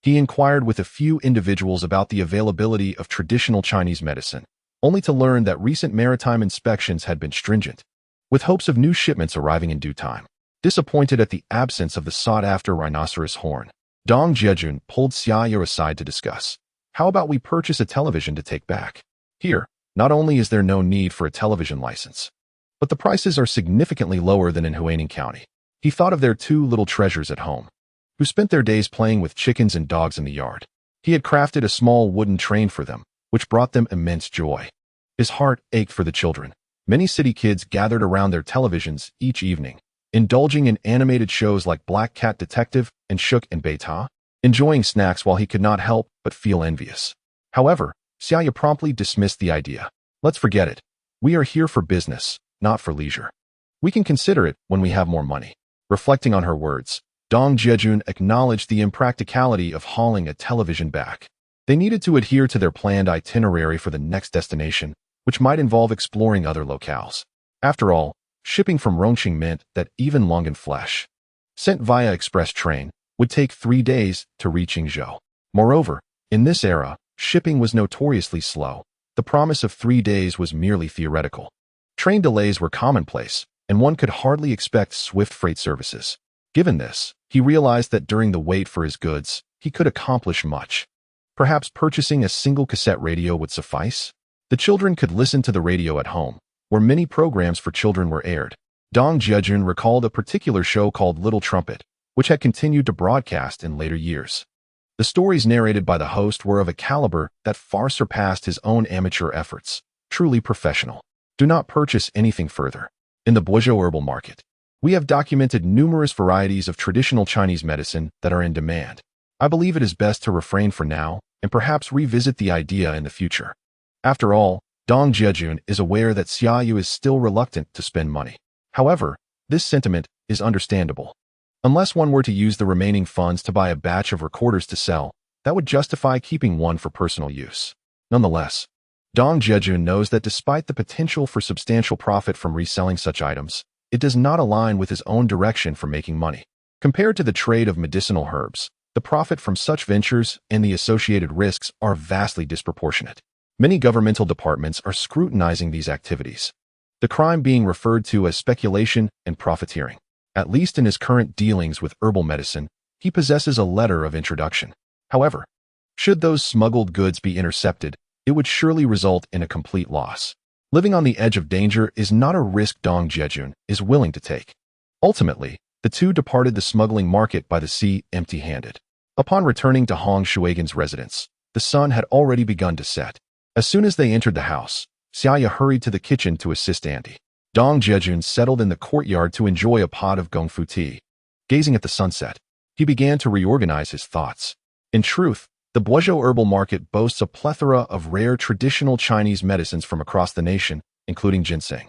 He inquired with a few individuals about the availability of traditional Chinese medicine, only to learn that recent maritime inspections had been stringent, with hopes of new shipments arriving in due time. Disappointed at the absence of the sought-after rhinoceros horn, Dong Jiajun pulled Xia Ya aside to discuss. "How about we purchase a television to take back? Here, not only is there no need for a television license, but the prices are significantly lower than in Huaining County." He thought of their two little treasures at home, who spent their days playing with chickens and dogs in the yard. He had crafted a small wooden train for them, which brought them immense joy. His heart ached for the children. Many city kids gathered around their televisions each evening, indulging in animated shows like Black Cat Detective and Shook and Beta, enjoying snacks while he could not help but feel envious. However, Xia Ya promptly dismissed the idea. "Let's forget it. We are here for business, not for leisure. We can consider it when we have more money." Reflecting on her words, Dong Jiajun acknowledged the impracticality of hauling a television back. They needed to adhere to their planned itinerary for the next destination, which might involve exploring other locales. After all, shipping from Rongqing meant that even Longenfleisch, sent via express train, would take 3 days to reach Yingzhou. Moreover, in this era, shipping was notoriously slow. The promise of 3 days was merely theoretical. Train delays were commonplace, and one could hardly expect swift freight services. Given this, he realized that during the wait for his goods, he could accomplish much. Perhaps purchasing a single cassette radio would suffice? The children could listen to the radio at home, where many programs for children were aired. Dong Jiajun recalled a particular show called Little Trumpet, which had continued to broadcast in later years. The stories narrated by the host were of a caliber that far surpassed his own amateur efforts, truly professional. Do not purchase anything further. In the Guizhou herbal market, we have documented numerous varieties of traditional Chinese medicine that are in demand. I believe it is best to refrain for now and perhaps revisit the idea in the future. After all, Dong Jiajun is aware that Xia Ya is still reluctant to spend money. However, this sentiment is understandable. Unless one were to use the remaining funds to buy a batch of recorders to sell, that would justify keeping one for personal use. Nonetheless, Dong Jiajun knows that despite the potential for substantial profit from reselling such items, it does not align with his own direction for making money. Compared to the trade of medicinal herbs, the profit from such ventures and the associated risks are vastly disproportionate. Many governmental departments are scrutinizing these activities, the crime being referred to as speculation and profiteering. At least in his current dealings with herbal medicine, he possesses a letter of introduction. However, should those smuggled goods be intercepted, it would surely result in a complete loss. Living on the edge of danger is not a risk Dong Jiajun is willing to take. Ultimately, the two departed the smuggling market by the sea empty-handed. Upon returning to Hong Shuigen's residence, the sun had already begun to set. As soon as they entered the house, Xia Ya hurried to the kitchen to assist Andy. Dong Jiajun settled in the courtyard to enjoy a pot of gongfu tea. Gazing at the sunset, he began to reorganize his thoughts. In truth, the Guizhou herbal market boasts a plethora of rare traditional Chinese medicines from across the nation, including ginseng,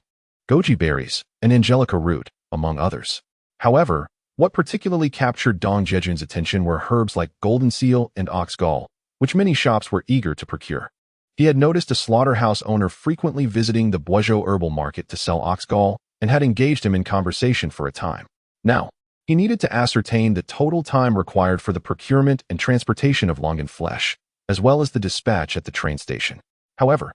goji berries, and angelica root, among others. However, what particularly captured Dong Jiajun's attention were herbs like golden seal and ox gall, which many shops were eager to procure. He had noticed a slaughterhouse owner frequently visiting the Guizhou herbal market to sell ox gall and had engaged him in conversation for a time. Now, he needed to ascertain the total time required for the procurement and transportation of longan flesh, as well as the dispatch at the train station. However,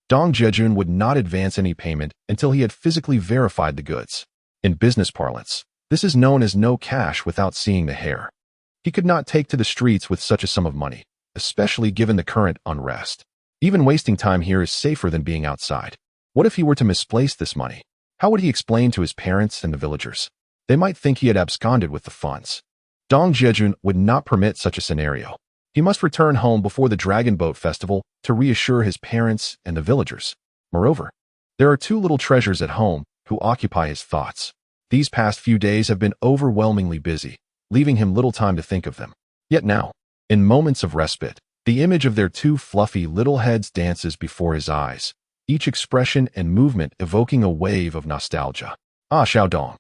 Dong Jiajun would not advance any payment until he had physically verified the goods. In business parlance, this is known as no cash without seeing the hair. He could not take to the streets with such a sum of money, especially given the current unrest. Even wasting time here is safer than being outside. What if he were to misplace this money? How would he explain to his parents and the villagers? They might think he had absconded with the funds. Dong Jiajun would not permit such a scenario. He must return home before the Dragon Boat Festival to reassure his parents and the villagers. Moreover, there are two little treasures at home who occupy his thoughts. These past few days have been overwhelmingly busy, leaving him little time to think of them. Yet now, in moments of respite, the image of their two fluffy little heads dances before his eyes, each expression and movement evoking a wave of nostalgia. Ah, Xiaodong,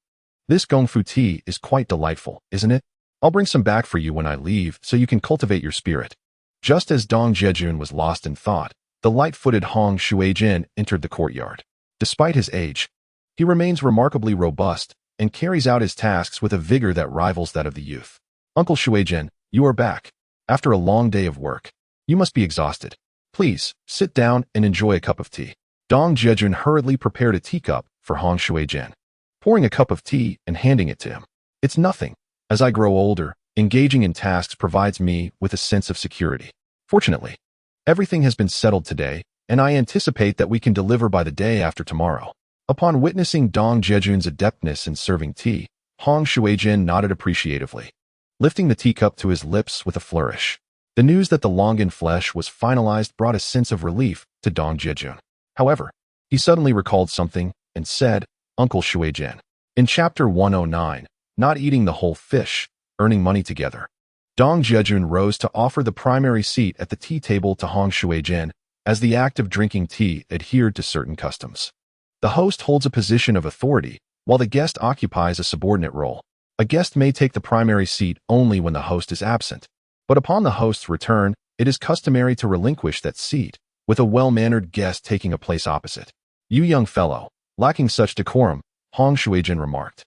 this gongfu tea is quite delightful, isn't it? I'll bring some back for you when I leave so you can cultivate your spirit. Just as Dong Jiajun was lost in thought, the light-footed Hong Shuigen entered the courtyard. Despite his age, he remains remarkably robust and carries out his tasks with a vigor that rivals that of the youth. Uncle Shuigen, you are back. After a long day of work, you must be exhausted. Please, sit down and enjoy a cup of tea. Dong Jiajun hurriedly prepared a teacup for Hong Shuigen, pouring a cup of tea and handing it to him. It's nothing. As I grow older, engaging in tasks provides me with a sense of security. Fortunately, everything has been settled today, and I anticipate that we can deliver by the day after tomorrow. Upon witnessing Dong Jiajun's adeptness in serving tea, Hong Shuigen nodded appreciatively, lifting the teacup to his lips with a flourish. The news that the longan flesh was finalized brought a sense of relief to Dong Jiajun. However, he suddenly recalled something and said, Uncle Shuigen, in Chapter 109, not eating the whole fish, earning money together. Dong Jiajun rose to offer the primary seat at the tea table to Hong Shuigen, as the act of drinking tea adhered to certain customs. The host holds a position of authority, while the guest occupies a subordinate role. A guest may take the primary seat only when the host is absent, but upon the host's return, it is customary to relinquish that seat, with a well-mannered guest taking a place opposite. You young fellow, lacking such decorum, Hong Shuigen remarked,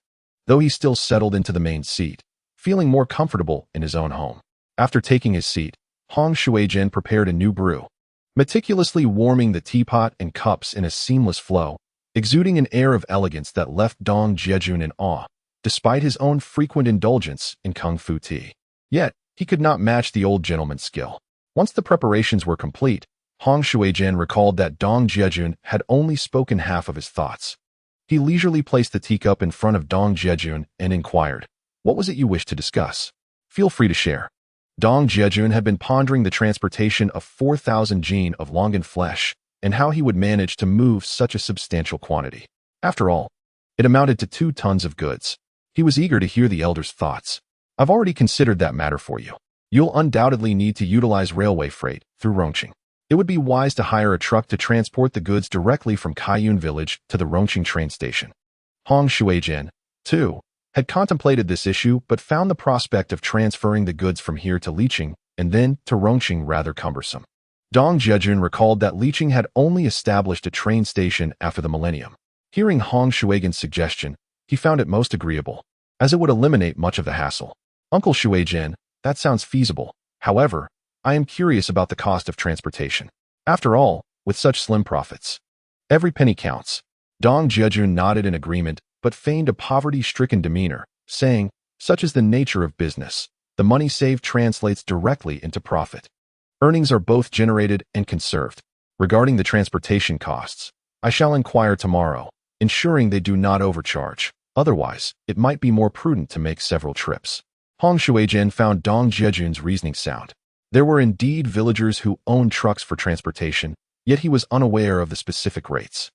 though he still settled into the main seat, feeling more comfortable in his own home. After taking his seat, Hong Shuigen prepared a new brew, meticulously warming the teapot and cups in a seamless flow, exuding an air of elegance that left Dong Jiajun in awe, despite his own frequent indulgence in kung fu tea. Yet, he could not match the old gentleman's skill. Once the preparations were complete, Hong Shuijian recalled that Dong Jiajun had only spoken half of his thoughts. He leisurely placed the teacup in front of Dong Jiajun and inquired, "What was it you wished to discuss? Feel free to share." Dong Jiajun had been pondering the transportation of 4,000 jin of longan flesh and how he would manage to move such a substantial quantity. After all, it amounted to 2 tons of goods. He was eager to hear the elder's thoughts. "I've already considered that matter for you. You'll undoubtedly need to utilize railway freight through Rongqing. It would be wise to hire a truck to transport the goods directly from Kaiyun village to the Rongqing train station." Hong Shuijian, too, had contemplated this issue but found the prospect of transferring the goods from here to Liqing and then to Rongqing rather cumbersome. Dong Jiajun recalled that Liqing had only established a train station after the millennium. Hearing Hong Shuijian's suggestion, he found it most agreeable, as it would eliminate much of the hassle. "Uncle Shuijian, that sounds feasible. However, I am curious about the cost of transportation. After all, with such slim profits, every penny counts." Dong Jiajun nodded in agreement, but feigned a poverty-stricken demeanor, saying, "Such is the nature of business. The money saved translates directly into profit. Earnings are both generated and conserved. Regarding the transportation costs, I shall inquire tomorrow, ensuring they do not overcharge. Otherwise, it might be more prudent to make several trips." Hong Shuijian found Dong Jiajun's reasoning sound. There were indeed villagers who owned trucks for transportation, yet he was unaware of the specific rates.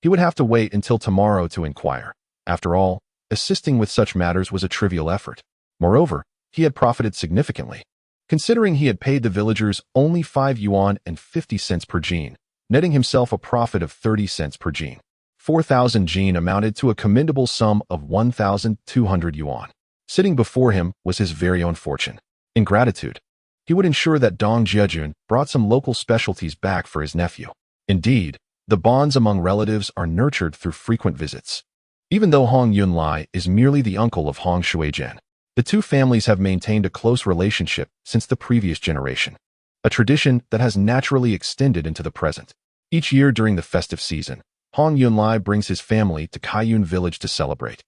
He would have to wait until tomorrow to inquire. After all, assisting with such matters was a trivial effort. Moreover, he had profited significantly. Considering he had paid the villagers only 5 yuan and 50 cents per jin, netting himself a profit of 30 cents per jin. 4,000 jin amounted to a commendable sum of 1,200 yuan. Sitting before him was his very own fortune. In gratitude, he would ensure that Dong Jiajun brought some local specialties back for his nephew. Indeed, the bonds among relatives are nurtured through frequent visits. Even though Hong Yunlai is merely the uncle of Hong Shuijian, the two families have maintained a close relationship since the previous generation, a tradition that has naturally extended into the present. Each year during the festive season, Hong Yunlai brings his family to Kaiyun village to celebrate,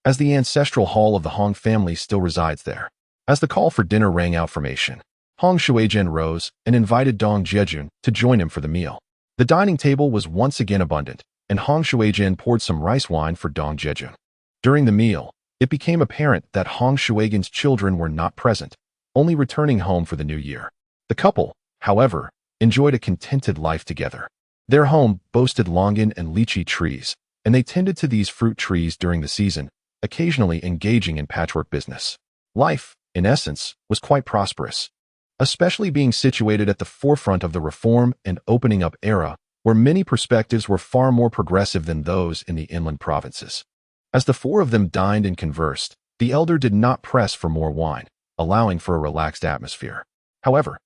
as the ancestral hall of the Hong family still resides there. As the call for dinner rang out formation, Hong Shuijian rose and invited Dong Jiajun to join him for the meal. The dining table was once again abundant, and Hong Shuijian poured some rice wine for Dong Jiajun. During the meal, it became apparent that Hong Shuijian's children were not present, only returning home for the new year. The couple, however, enjoyed a contented life together. Their home boasted longan and lychee trees, and they tended to these fruit trees during the season, occasionally engaging in patchwork business. Life, in essence, was quite prosperous, especially being situated at the forefront of the reform and opening up era, where many perspectives were far more progressive than those in the inland provinces. As the 4 of them dined and conversed, the elder did not press for more wine, allowing for a relaxed atmosphere. However,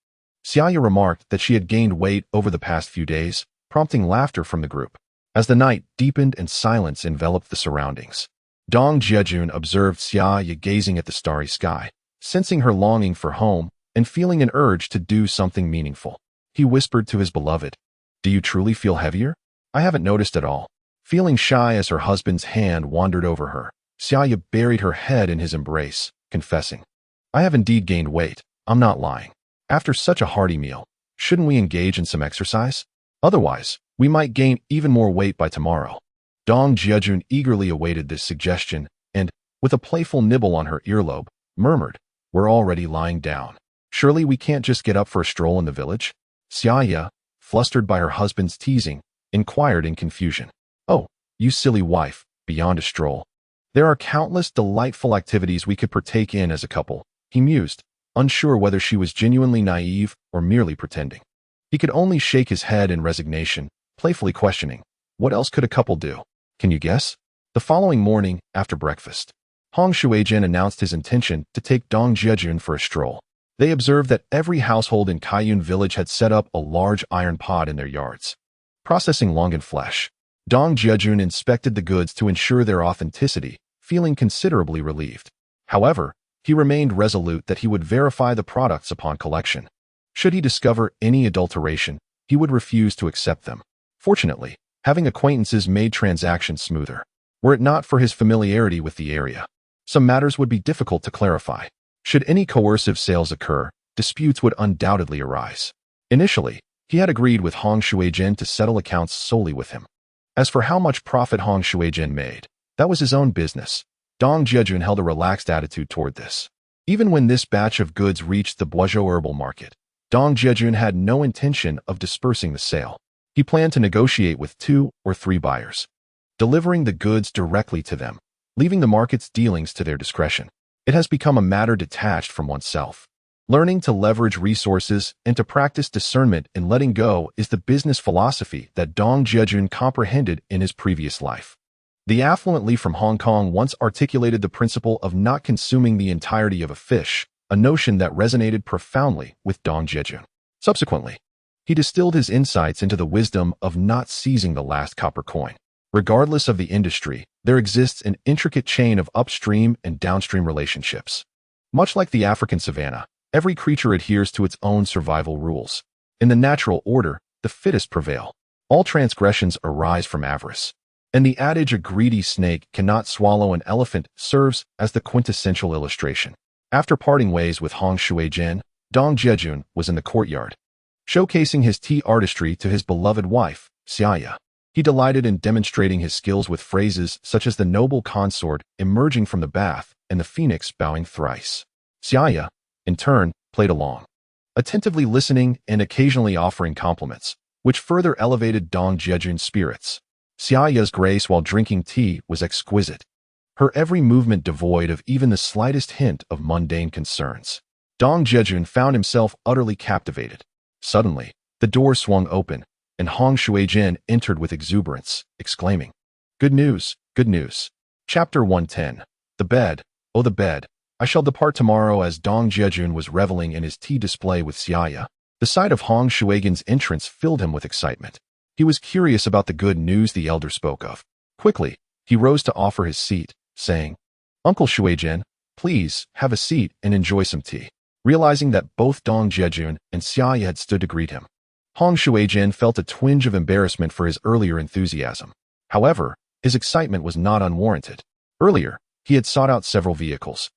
Xia Ya remarked that she had gained weight over the past few days, prompting laughter from the group. As the night deepened and silence enveloped the surroundings, Dong Jiajun observed Xia Ya gazing at the starry sky, sensing her longing for home and feeling an urge to do something meaningful. He whispered to his beloved, "Do you truly feel heavier? I haven't noticed at all." Feeling shy as her husband's hand wandered over her, Xia Ya buried her head in his embrace, confessing, "I have indeed gained weight. I'm not lying. After such a hearty meal, shouldn't we engage in some exercise? Otherwise, we might gain even more weight by tomorrow." Dong Jiajun eagerly awaited this suggestion and, with a playful nibble on her earlobe, murmured, "We're already lying down. Surely we can't just get up for a stroll in the village?" Xia Ya, flustered by her husband's teasing, inquired in confusion, "Oh, you silly wife, beyond a stroll. There are countless delightful activities we could partake in as a couple," he mused, unsure whether she was genuinely naive or merely pretending. He could only shake his head in resignation, playfully questioning, "What else could a couple do? Can you guess?" The following morning, after breakfast, Hong Shuijian announced his intention to take Dong Jiajun for a stroll. They observed that every household in Kaiyun village had set up a large iron pot in their yards, processing longan flesh. Dong Jiajun inspected the goods to ensure their authenticity, feeling considerably relieved. However, he remained resolute that he would verify the products upon collection. Should he discover any adulteration, he would refuse to accept them. Fortunately, having acquaintances made transactions smoother. Were it not for his familiarity with the area, some matters would be difficult to clarify. Should any coercive sales occur, disputes would undoubtedly arise. Initially, he had agreed with Hong Shuijin to settle accounts solely with him. As for how much profit Hong Shuijin made, that was his own business. Dong Jiajun held a relaxed attitude toward this. Even when this batch of goods reached the Boizhou herbal market, Dong Jiajun had no intention of dispersing the sale. He planned to negotiate with 2 or 3 buyers, delivering the goods directly to them, leaving the market's dealings to their discretion. It has become a matter detached from oneself. Learning to leverage resources and to practice discernment in letting go is the business philosophy that Dong Jiajun comprehended in his previous life. The affluent Li from Hong Kong once articulated the principle of not consuming the entirety of a fish, a notion that resonated profoundly with Dong Jiajun. Subsequently, he distilled his insights into the wisdom of not seizing the last copper coin. Regardless of the industry, there exists an intricate chain of upstream and downstream relationships. Much like the African savanna, every creature adheres to its own survival rules. In the natural order, the fittest prevail. All transgressions arise from avarice. And the adage a greedy snake cannot swallow an elephant serves as the quintessential illustration. After parting ways with Hong Shuijin, Dong Jiajun was in the courtyard, showcasing his tea artistry to his beloved wife, Xia Ya. He delighted in demonstrating his skills with phrases such as the noble consort emerging from the bath and the phoenix bowing thrice. Xia Ya, in turn, played along, attentively listening and occasionally offering compliments, which further elevated Dong Jiajun's spirits. Xia Ya's grace while drinking tea was exquisite, her every movement devoid of even the slightest hint of mundane concerns. Dong Jiajun found himself utterly captivated. Suddenly, the door swung open, and Hong Shuijin entered with exuberance, exclaiming, "Good news, good news." Chapter 110. The bed, oh the bed. I shall depart tomorrow. As Dong Jiajun was reveling in his tea display with Xia Ya, the sight of Hong Shuigin's entrance filled him with excitement. He was curious about the good news the elder spoke of. Quickly, he rose to offer his seat, saying, "Uncle Shuijin, please have a seat and enjoy some tea." Realizing that both Dong Jiajun and Xia Ya had stood to greet him, Hong Shuijin felt a twinge of embarrassment for his earlier enthusiasm. However, his excitement was not unwarranted. Earlier, he had sought out several vehicles,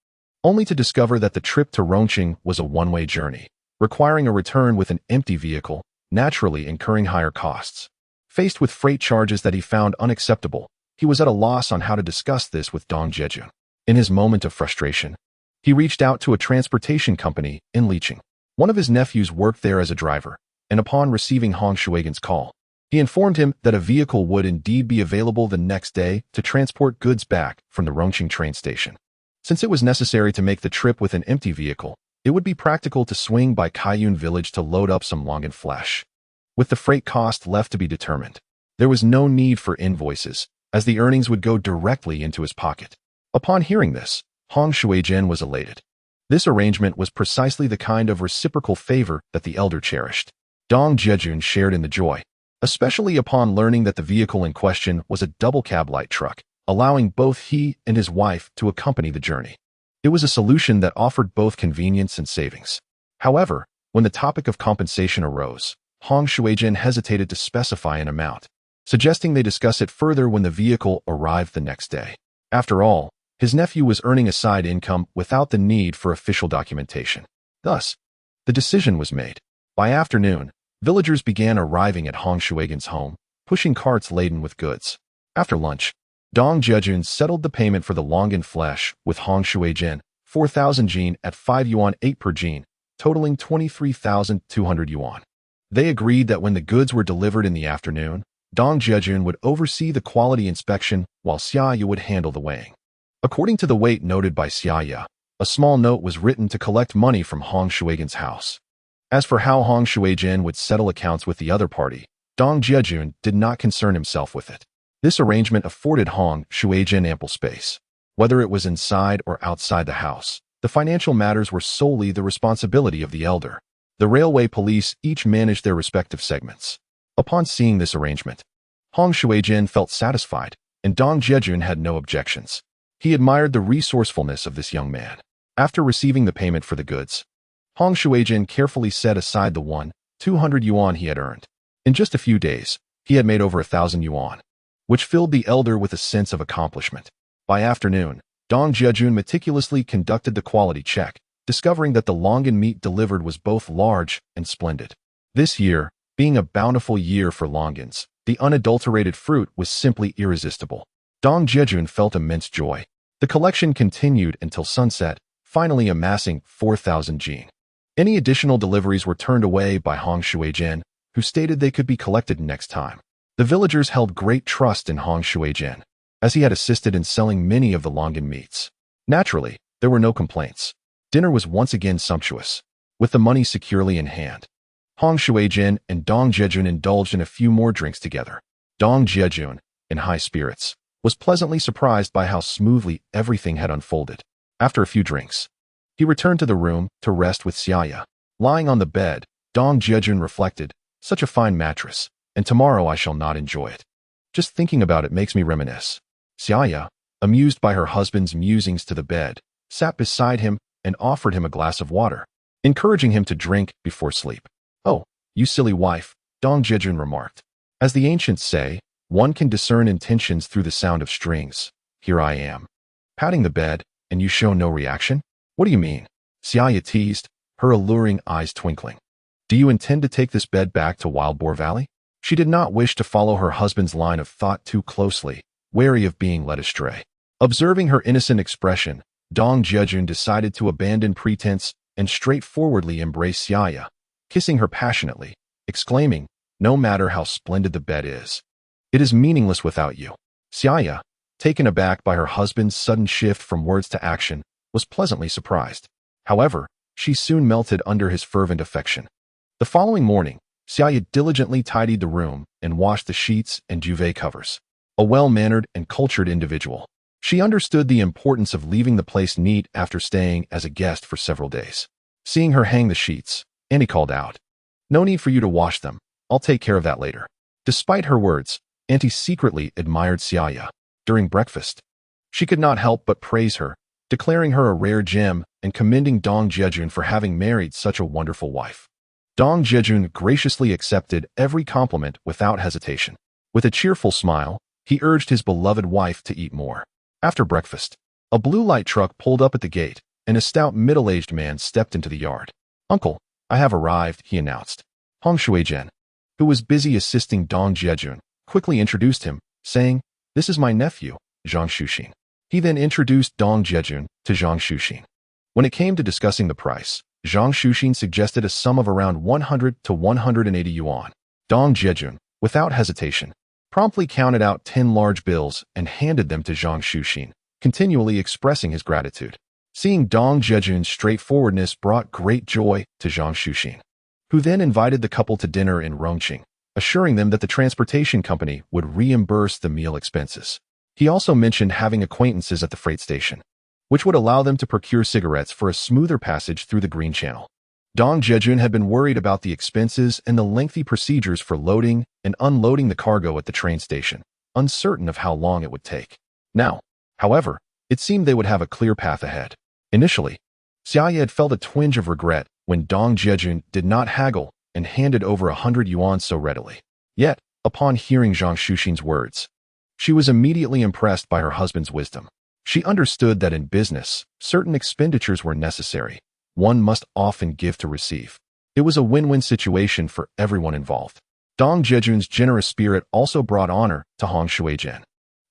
only to discover that the trip to Rongqing was a one-way journey, requiring a return with an empty vehicle, naturally incurring higher costs. Faced with freight charges that he found unacceptable, he was at a loss on how to discuss this with Dong Jiajun. In his moment of frustration, he reached out to a transportation company in Liqing. One of his nephews worked there as a driver, and upon receiving Hong Shuigin's call, he informed him that a vehicle would indeed be available the next day to transport goods back from the Rongqing train station. Since it was necessary to make the trip with an empty vehicle, it would be practical to swing by Kaiyun village to load up some longan flesh. With the freight cost left to be determined, there was no need for invoices, as the earnings would go directly into his pocket. Upon hearing this, Hong Shuijin was elated. This arrangement was precisely the kind of reciprocal favor that the elder cherished. Dong Jiajun shared in the joy, especially upon learning that the vehicle in question was a double-cab light truck, allowing both he and his wife to accompany the journey. It was a solution that offered both convenience and savings. However, when the topic of compensation arose, Hong Shuijin hesitated to specify an amount, suggesting they discuss it further when the vehicle arrived the next day. After all, his nephew was earning a side income without the need for official documentation. Thus, the decision was made. By afternoon, villagers began arriving at Hong Shuigin's home, pushing carts laden with goods. After lunch, Dong Jiajun settled the payment for the longan flesh with Hong Shuijin, 4,000 jin at 5 yuan 8 per jin, totaling 23,200 yuan. They agreed that when the goods were delivered in the afternoon, Dong Jiajun would oversee the quality inspection while Xia Ya would handle the weighing. According to the weight noted by Xia Ya, a small note was written to collect money from Hong Shuigin's house. As for how Hong Shuijin would settle accounts with the other party, Dong Jiajun did not concern himself with it. This arrangement afforded Hong Shuijin ample space. Whether it was inside or outside the house, the financial matters were solely the responsibility of the elder. The railway police each managed their respective segments. Upon seeing this arrangement, Hong Shuijin felt satisfied, and Dong Jiajun had no objections. He admired the resourcefulness of this young man. After receiving the payment for the goods, Hong Shuijin carefully set aside the 200 yuan he had earned. In just a few days, he had made over 1,000 yuan, which filled the elder with a sense of accomplishment. By afternoon, Dong Jiajun meticulously conducted the quality check, discovering that the longan meat delivered was both large and splendid. This year, being a bountiful year for longans, the unadulterated fruit was simply irresistible. Dong Jiajun felt immense joy. The collection continued until sunset, finally amassing 4,000 jing. Any additional deliveries were turned away by Hong Shuijian, who stated they could be collected next time. The villagers held great trust in Hong Shuijian, as he had assisted in selling many of the longan meats. Naturally, there were no complaints. Dinner was once again sumptuous, with the money securely in hand. Hong Shuijian and Dong Jiajun indulged in a few more drinks together. Dong Jiajun, in high spirits, was pleasantly surprised by how smoothly everything had unfolded. After a few drinks, he returned to the room to rest with Xia Ya. Lying on the bed, Dong Jiajun reflected, such a fine mattress, and tomorrow I shall not enjoy it. Just thinking about it makes me reminisce. Xia Ya, amused by her husband's musings to the bed, sat beside him and offered him a glass of water, encouraging him to drink before sleep. "Oh, you silly wife," Dong Jiajun remarked. "As the ancients say, one can discern intentions through the sound of strings. Here I am, patting the bed, and you show no reaction? What do you mean?" Xia Ya teased, her alluring eyes twinkling. "Do you intend to take this bed back to Wild Boar Valley?" She did not wish to follow her husband's line of thought too closely, wary of being led astray. Observing her innocent expression, Dong Jiajun decided to abandon pretense and straightforwardly embrace Xia Ya, kissing her passionately, exclaiming, "No matter how splendid the bed is, it is meaningless without you." Xia Ya, taken aback by her husband's sudden shift from words to action, was pleasantly surprised. However, she soon melted under his fervent affection. The following morning, Xia Ya diligently tidied the room and washed the sheets and duvet covers. A well-mannered and cultured individual, she understood the importance of leaving the place neat after staying as a guest for several days. Seeing her hang the sheets, Annie called out, "No need for you to wash them. I'll take care of that later." Despite her words, Auntie secretly admired Xia Ya. During breakfast, she could not help but praise her, declaring her a rare gem and commending Dong Jiajun for having married such a wonderful wife. Dong Jiajun graciously accepted every compliment without hesitation. With a cheerful smile, he urged his beloved wife to eat more. After breakfast, a blue light truck pulled up at the gate, and a stout middle-aged man stepped into the yard. "Uncle, I have arrived," he announced. Hong Shuijian, who was busy assisting Dong Jiajun, quickly introduced him, saying, "This is my nephew, Zhang Shuxing." He then introduced Dong Jiajun to Zhang Shuxing. When it came to discussing the price, Zhang Shuxing suggested a sum of around 100 to 180 yuan. Dong Jiajun, without hesitation, promptly counted out 10 large bills and handed them to Zhang Shuxing, continually expressing his gratitude. Seeing Dong Jiajun's straightforwardness brought great joy to Zhang Shuxing, who then invited the couple to dinner in Rongqing, assuring them that the transportation company would reimburse the meal expenses. He also mentioned having acquaintances at the freight station, which would allow them to procure cigarettes for a smoother passage through the Green Channel. Dong Jiajun had been worried about the expenses and the lengthy procedures for loading and unloading the cargo at the train station, uncertain of how long it would take. Now, however, it seemed they would have a clear path ahead. Initially, Xia Ya had felt a twinge of regret when Dong Jiajun did not haggle and handed over 100 yuan so readily. Yet, upon hearing Zhang Shuxing's words, she was immediately impressed by her husband's wisdom. She understood that in business, certain expenditures were necessary. One must often give to receive. It was a win-win situation for everyone involved. Dong Jiajun's generous spirit also brought honor to Hong Shuijian.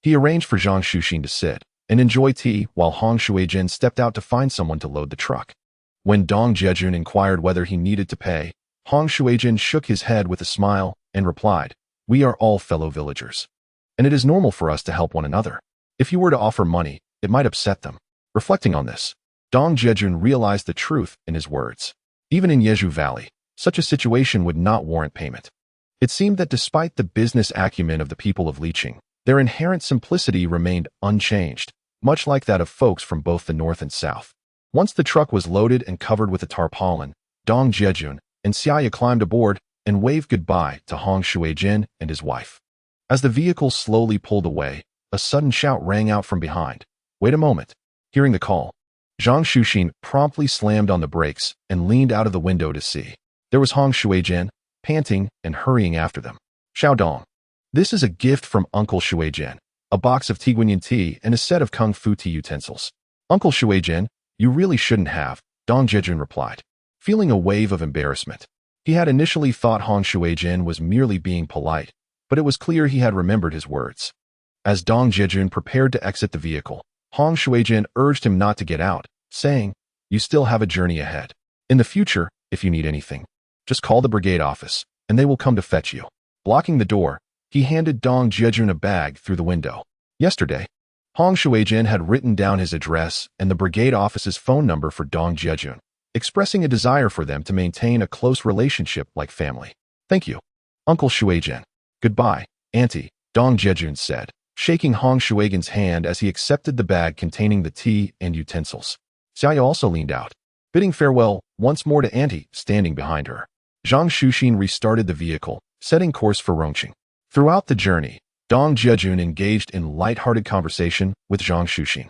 He arranged for Zhang Shuxing to sit and enjoy tea while Hong Shuijian stepped out to find someone to load the truck. When Dong Jiajun inquired whether he needed to pay, Hong Shuijian shook his head with a smile and replied, "We are all fellow villagers, and it is normal for us to help one another. If you were to offer money, it might upset them." Reflecting on this, Dong Jiajun realized the truth in his words. Even in Jeju Valley, such a situation would not warrant payment. It seemed that despite the business acumen of the people of Liqing, their inherent simplicity remained unchanged, much like that of folks from both the north and south. Once the truck was loaded and covered with a tarpaulin, Dong Jiajun and Xia Ya climbed aboard and waved goodbye to Hong Shuijian and his wife. As the vehicle slowly pulled away, a sudden shout rang out from behind. "Wait a moment." Hearing the call, Zhang Shuxing promptly slammed on the brakes and leaned out of the window to see. There was Hong Shuijian, panting and hurrying after them. "Xiao Dong, this is a gift from Uncle Shuijian, a box of Tiguanyin tea and a set of Kung Fu tea utensils." "Uncle Shuijian, you really shouldn't have," Dong Jiajun replied, feeling a wave of embarrassment. He had initially thought Hong Shuijin was merely being polite, but it was clear he had remembered his words. As Dong Jiajun prepared to exit the vehicle, Hong Shuijin urged him not to get out, saying, "You still have a journey ahead. In the future, if you need anything, just call the brigade office, and they will come to fetch you." Blocking the door, he handed Dong Jiajun a bag through the window. Yesterday, Hong Shuijin had written down his address and the brigade office's phone number for Dong Jiajun, expressing a desire for them to maintain a close relationship like family. "Thank you, Uncle Shuijin." "Goodbye, Auntie," Dong Jiajun said, shaking Hong Shuigen's hand as he accepted the bag containing the tea and utensils. Xia Ya also leaned out, bidding farewell once more to Auntie, standing behind her. Zhang Xuxin restarted the vehicle, setting course for Rongqing. Throughout the journey, Dong Jiajun engaged in light-hearted conversation with Zhang Xuxin.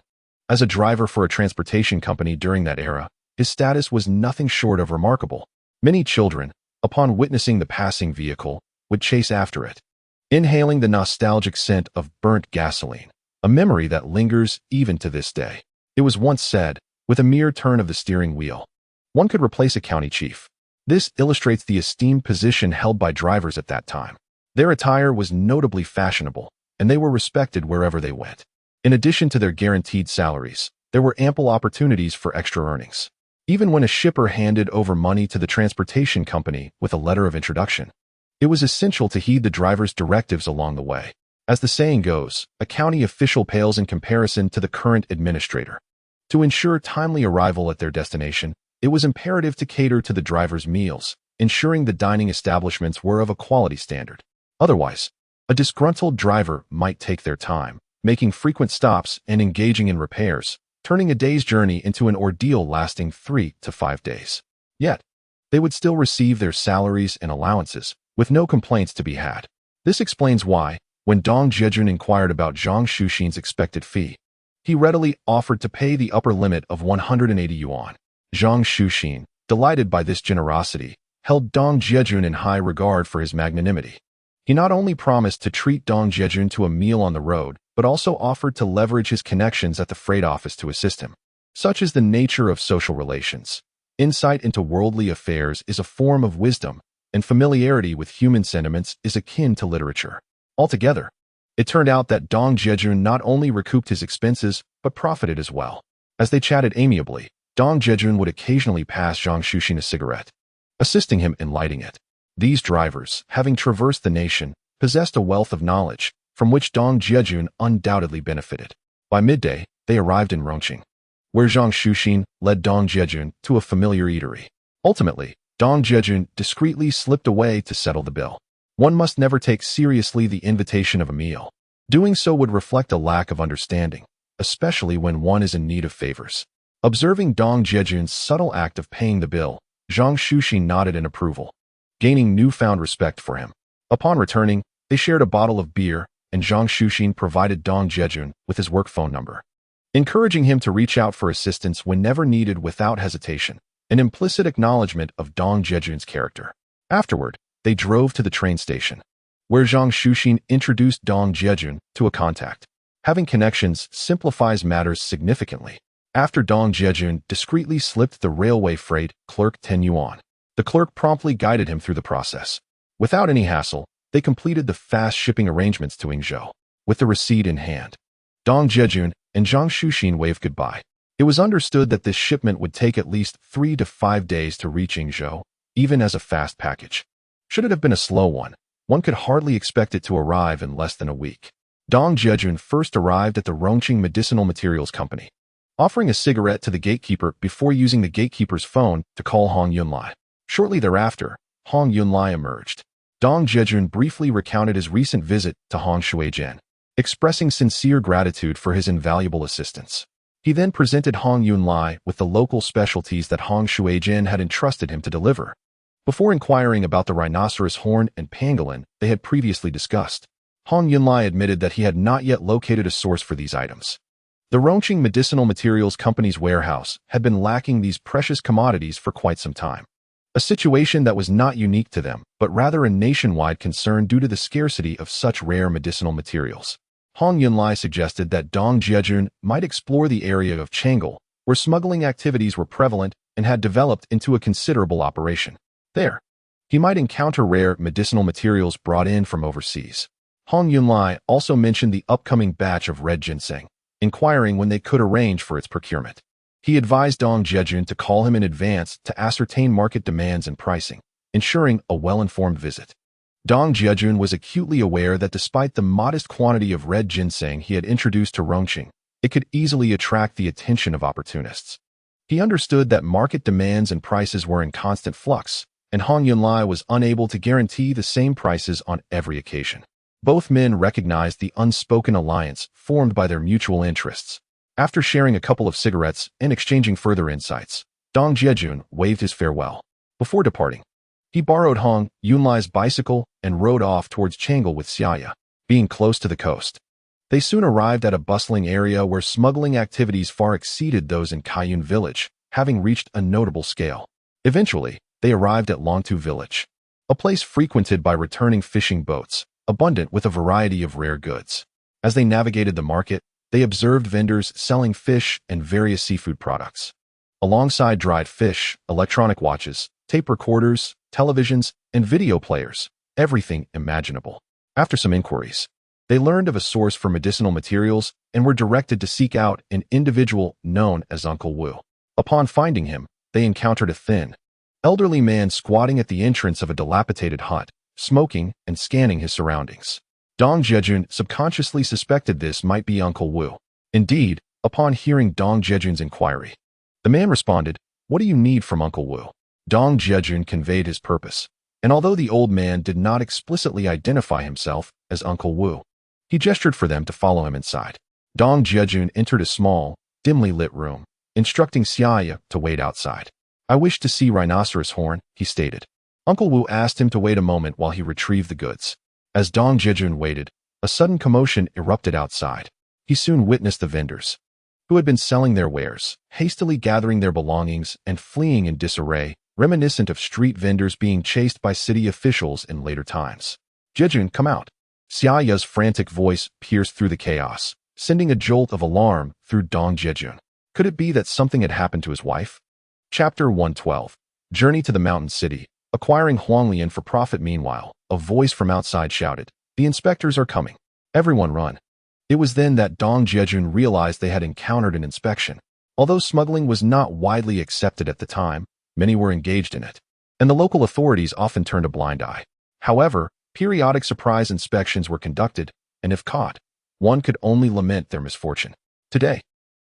As a driver for a transportation company during that era, his status was nothing short of remarkable. Many children, upon witnessing the passing vehicle, would chase after it, inhaling the nostalgic scent of burnt gasoline, a memory that lingers even to this day. It was once said, with a mere turn of the steering wheel, one could replace a county chief. This illustrates the esteemed position held by drivers at that time. Their attire was notably fashionable, and they were respected wherever they went. In addition to their guaranteed salaries, there were ample opportunities for extra earnings. Even when a shipper handed over money to the transportation company with a letter of introduction, it was essential to heed the driver's directives along the way. As the saying goes, a county official pales in comparison to the current administrator. To ensure timely arrival at their destination, it was imperative to cater to the driver's meals, ensuring the dining establishments were of a quality standard. Otherwise, a disgruntled driver might take their time, making frequent stops and engaging in repairs, turning a day's journey into an ordeal lasting 3 to 5 days. Yet, they would still receive their salaries and allowances, with no complaints to be had. This explains why, when Dong Jiajun inquired about Zhang Xuxin's expected fee, he readily offered to pay the upper limit of 180 yuan. Zhang Xuxin, delighted by this generosity, held Dong Jiajun in high regard for his magnanimity. He not only promised to treat Dong Jiajun to a meal on the road, but also offered to leverage his connections at the freight office to assist him. Such is the nature of social relations. Insight into worldly affairs is a form of wisdom, and familiarity with human sentiments is akin to literature. Altogether, it turned out that Dong Jiajun not only recouped his expenses, but profited as well. As they chatted amiably, Dong Jiajun would occasionally pass Zhang Xuxin a cigarette, assisting him in lighting it. These drivers, having traversed the nation, possessed a wealth of knowledge, from which Dong Jiajun undoubtedly benefited. By midday, they arrived in Rongqing, where Zhang Xuxin led Dong Jiajun to a familiar eatery. Ultimately, Dong Jiajun discreetly slipped away to settle the bill. One must never take seriously the invitation of a meal. Doing so would reflect a lack of understanding, especially when one is in need of favors. Observing Dong Jiajun's subtle act of paying the bill, Zhang Xuxin nodded in approval, gaining newfound respect for him. Upon returning, they shared a bottle of beer, and Zhang Xuxin provided Dong Jiajun with his work phone number, encouraging him to reach out for assistance whenever needed without hesitation, an implicit acknowledgement of Dong Jiajun's character. Afterward, they drove to the train station, where Zhang Xuxin introduced Dong Jiajun to a contact. Having connections simplifies matters significantly. After Dong Jiajun discreetly slipped the railway freight clerk 10 yuan, the clerk promptly guided him through the process. Without any hassle, they completed the fast shipping arrangements to Yingzhou. With the receipt in hand, Dong Jiajun and Zhang Xuxin waved goodbye. It was understood that this shipment would take at least 3 to 5 days to reach Yingzhou, even as a fast package. Should it have been a slow one could hardly expect it to arrive in less than a week. Dong Jiajun first arrived at the Rongqing Medicinal Materials Company, offering a cigarette to the gatekeeper before using the gatekeeper's phone to call Hong Yunlai. Shortly thereafter, Hong Yunlai emerged. Dong Jiajun briefly recounted his recent visit to Hong Shuijin, expressing sincere gratitude for his invaluable assistance. He then presented Hong Yunlai with the local specialties that Hong Shuijin had entrusted him to deliver. Before inquiring about the rhinoceros horn and pangolin they had previously discussed, Hong Yunlai admitted that he had not yet located a source for these items. The Rongqing Medicinal Materials Company's warehouse had been lacking these precious commodities for quite some time, a situation that was not unique to them, but rather a nationwide concern due to the scarcity of such rare medicinal materials. Hong Yunlai suggested that Dong Jiajun might explore the area of Chang'an, where smuggling activities were prevalent, and had developed into a considerable operation. There, he might encounter rare medicinal materials brought in from overseas. Hong Yunlai also mentioned the upcoming batch of red ginseng, inquiring when they could arrange for its procurement. He advised Dong Jiajun to call him in advance to ascertain market demands and pricing, ensuring a well-informed visit. Dong Jiajun was acutely aware that despite the modest quantity of red ginseng he had introduced to Rongqing, it could easily attract the attention of opportunists. He understood that market demands and prices were in constant flux, and Hong Yunlai was unable to guarantee the same prices on every occasion. Both men recognized the unspoken alliance formed by their mutual interests. After sharing a couple of cigarettes and exchanging further insights, Dong Jiajun waved his farewell. Before departing, he borrowed Hong Yunlai's bicycle and rode off towards Changle with Xia Ya, being close to the coast. They soon arrived at a bustling area where smuggling activities far exceeded those in Kaiyun village, having reached a notable scale. Eventually, they arrived at Longtu village, a place frequented by returning fishing boats, abundant with a variety of rare goods. As they navigated the market, they observed vendors selling fish and various seafood products. Alongside dried fish, electronic watches, tape recorders, televisions, and video players, everything imaginable. After some inquiries, they learned of a source for medicinal materials and were directed to seek out an individual known as Uncle Wu. Upon finding him, they encountered a thin, elderly man squatting at the entrance of a dilapidated hut, smoking and scanning his surroundings. Dong Jiajun subconsciously suspected this might be Uncle Wu. Indeed, upon hearing Dong Jiajun's inquiry, the man responded, "What do you need from Uncle Wu?" Dong Jiajun conveyed his purpose, and although the old man did not explicitly identify himself as Uncle Wu, he gestured for them to follow him inside. Dong Jiajun entered a small, dimly lit room, instructing Xia Ya to wait outside. "I wish to see Rhinoceros Horn," he stated. Uncle Wu asked him to wait a moment while he retrieved the goods. As Dong Jiajun waited, a sudden commotion erupted outside. He soon witnessed the vendors, who had been selling their wares, hastily gathering their belongings and fleeing in disarray, reminiscent of street vendors being chased by city officials in later times. "Jiajun, come out." Xia Ya's frantic voice pierced through the chaos, sending a jolt of alarm through Dong Jiajun. Could it be that something had happened to his wife? Chapter 112. Journey to the Mountain City. Acquiring Huanglian for profit. Meanwhile, a voice from outside shouted, "The inspectors are coming. Everyone run." It was then that Dong Jiajun realized they had encountered an inspection. Although smuggling was not widely accepted at the time, many were engaged in it, and the local authorities often turned a blind eye. However, periodic surprise inspections were conducted, and if caught, one could only lament their misfortune. Today,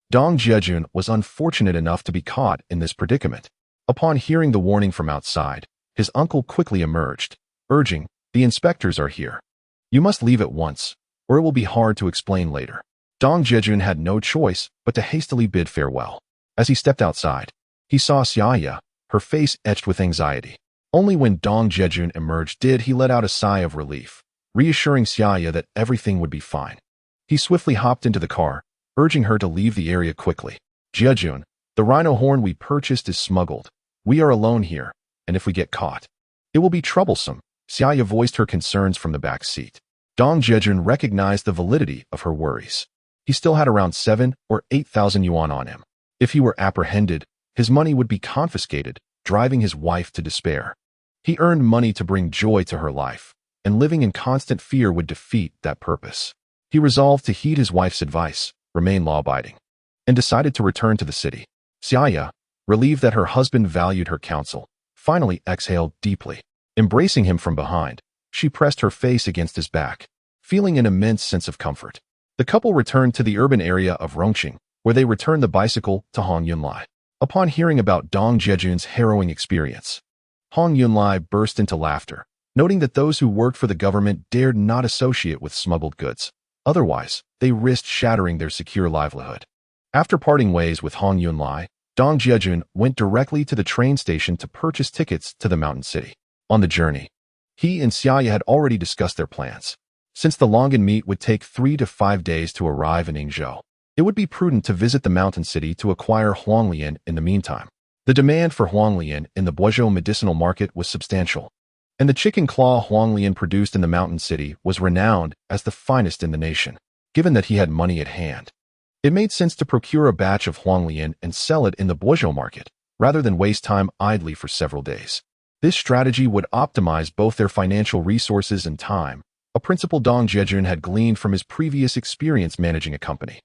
Dong Jiajun was unfortunate enough to be caught in this predicament. Upon hearing the warning from outside, his uncle quickly emerged, urging, "The inspectors are here. You must leave at once, or it will be hard to explain later." Dong Jiajun had no choice but to hastily bid farewell. As he stepped outside, he saw Xia Ya, her face etched with anxiety. Only when Dong Jiajun emerged did he let out a sigh of relief, reassuring Xia Ya that everything would be fine. He swiftly hopped into the car, urging her to leave the area quickly. "Jiajun, the rhino horn we purchased is smuggled. We are alone here, and if we get caught, it will be troublesome." Xia Ya voiced her concerns from the back seat. Dong Jiajun recognized the validity of her worries. He still had around 7 or 8,000 yuan on him. If he were apprehended, his money would be confiscated, driving his wife to despair. He earned money to bring joy to her life, and living in constant fear would defeat that purpose. He resolved to heed his wife's advice, remain law-abiding, and decided to return to the city. Xia Ya, relieved that her husband valued her counsel, finally exhaled deeply. Embracing him from behind, she pressed her face against his back, feeling an immense sense of comfort. The couple returned to the urban area of Rongqing, where they returned the bicycle to Hong Yunlai. Upon hearing about Dong Jiajun's harrowing experience, Hong Yunlai burst into laughter, noting that those who worked for the government dared not associate with smuggled goods. Otherwise, they risked shattering their secure livelihood. After parting ways with Hong Yunlai, Dong Jiajun went directly to the train station to purchase tickets to the mountain city. On the journey, he and Xia Ya had already discussed their plans. Since the Longan meat would take 3 to 5 days to arrive in Yingzhou, it would be prudent to visit the mountain city to acquire Huanglian in the meantime. The demand for Huanglian in the Guizhou medicinal market was substantial, and the chicken claw Huanglian produced in the mountain city was renowned as the finest in the nation. Given that he had money at hand, it made sense to procure a batch of Huanglian and sell it in the Guizhou market, rather than waste time idly for several days. This strategy would optimize both their financial resources and time, a principle Dong Jiajun had gleaned from his previous experience managing a company.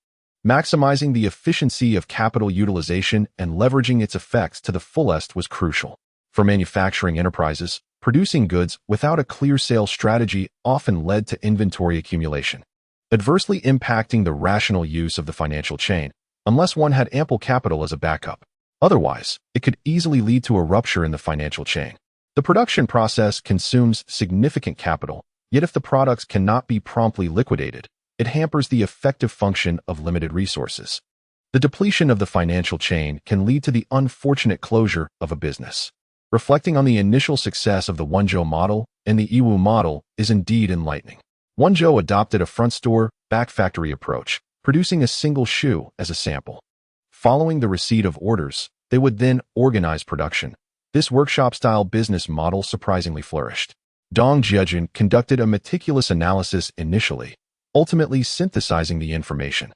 Maximizing the efficiency of capital utilization and leveraging its effects to the fullest was crucial. For manufacturing enterprises, producing goods without a clear sales strategy often led to inventory accumulation, adversely impacting the rational use of the financial chain, unless one had ample capital as a backup. Otherwise, it could easily lead to a rupture in the financial chain. The production process consumes significant capital, yet if the products cannot be promptly liquidated, it hampers the effective function of limited resources. The depletion of the financial chain can lead to the unfortunate closure of a business. Reflecting on the initial success of the Wenzhou model and the Yiwu model is indeed enlightening. Wenzhou adopted a front store, back factory approach, producing a single shoe as a sample. Following the receipt of orders, they would then organize production. This workshop-style business model surprisingly flourished. Dong Jiajun conducted a meticulous analysis initially, ultimately synthesizing the information,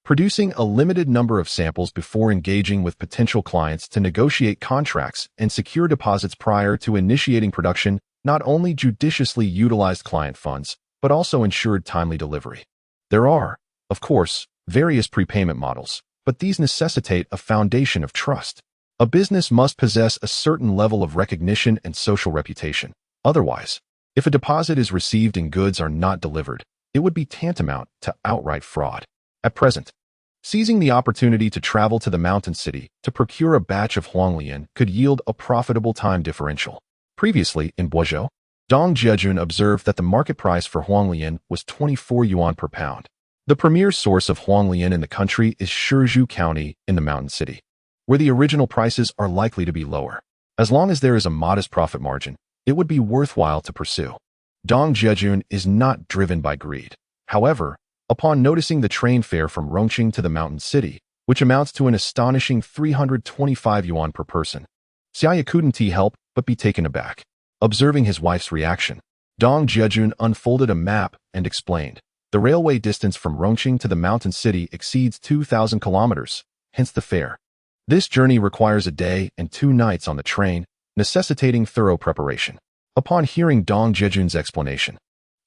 producing a limited number of samples before engaging with potential clients to negotiate contracts and secure deposits prior to initiating production. Not only judiciously utilized client funds, but also ensured timely delivery. There are, of course, various prepayment models, but these necessitate a foundation of trust. A business must possess a certain level of recognition and social reputation. Otherwise, if a deposit is received and goods are not delivered, it would be tantamount to outright fraud. At present, seizing the opportunity to travel to the mountain city to procure a batch of huanglian could yield a profitable time differential. Previously, in Guizhou, Dong Jiajun observed that the market price for huanglian was 24 yuan per pound. The premier source of huanglian in the country is Shizhou County in the mountain city, where the original prices are likely to be lower. As long as there is a modest profit margin, it would be worthwhile to pursue. Dong Jiajun is not driven by greed. However, upon noticing the train fare from Rongqing to the mountain city, which amounts to an astonishing 325 yuan per person, Xia Ya couldn't help but be taken aback. Observing his wife's reaction, Dong Jiajun unfolded a map and explained, the railway distance from Rongqing to the mountain city exceeds 2,000 kilometers, hence the fare. This journey requires a day and 2 nights on the train, necessitating thorough preparation. Upon hearing Dong Jiajun's explanation,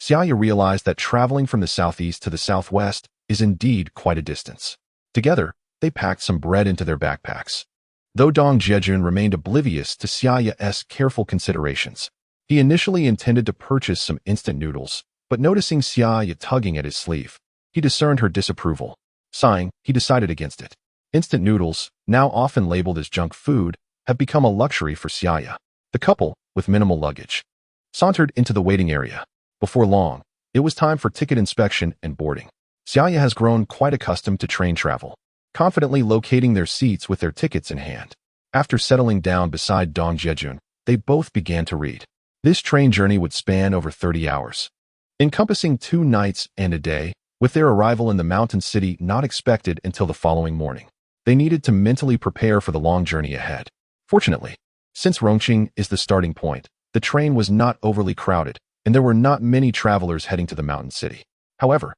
Xia Ya realized that traveling from the southeast to the southwest is indeed quite a distance. Together, they packed some bread into their backpacks. Though Dong Jiajun remained oblivious to Xia Ya's careful considerations, he initially intended to purchase some instant noodles, but noticing Xia Ya tugging at his sleeve, he discerned her disapproval. Sighing, he decided against it. Instant noodles, now often labeled as junk food, have become a luxury for Xia Ya. The couple, with minimal luggage, sauntered into the waiting area. Before long, it was time for ticket inspection and boarding. Xia Ya has grown quite accustomed to train travel, confidently locating their seats with their tickets in hand. After settling down beside Dong Jiajun, they both began to read. This train journey would span over 30 hours, encompassing 2 nights and a day, with their arrival in the mountain city not expected until the following morning. They needed to mentally prepare for the long journey ahead. Fortunately, since Rongqing is the starting point, the train was not overly crowded, and there were not many travelers heading to the mountain city. However,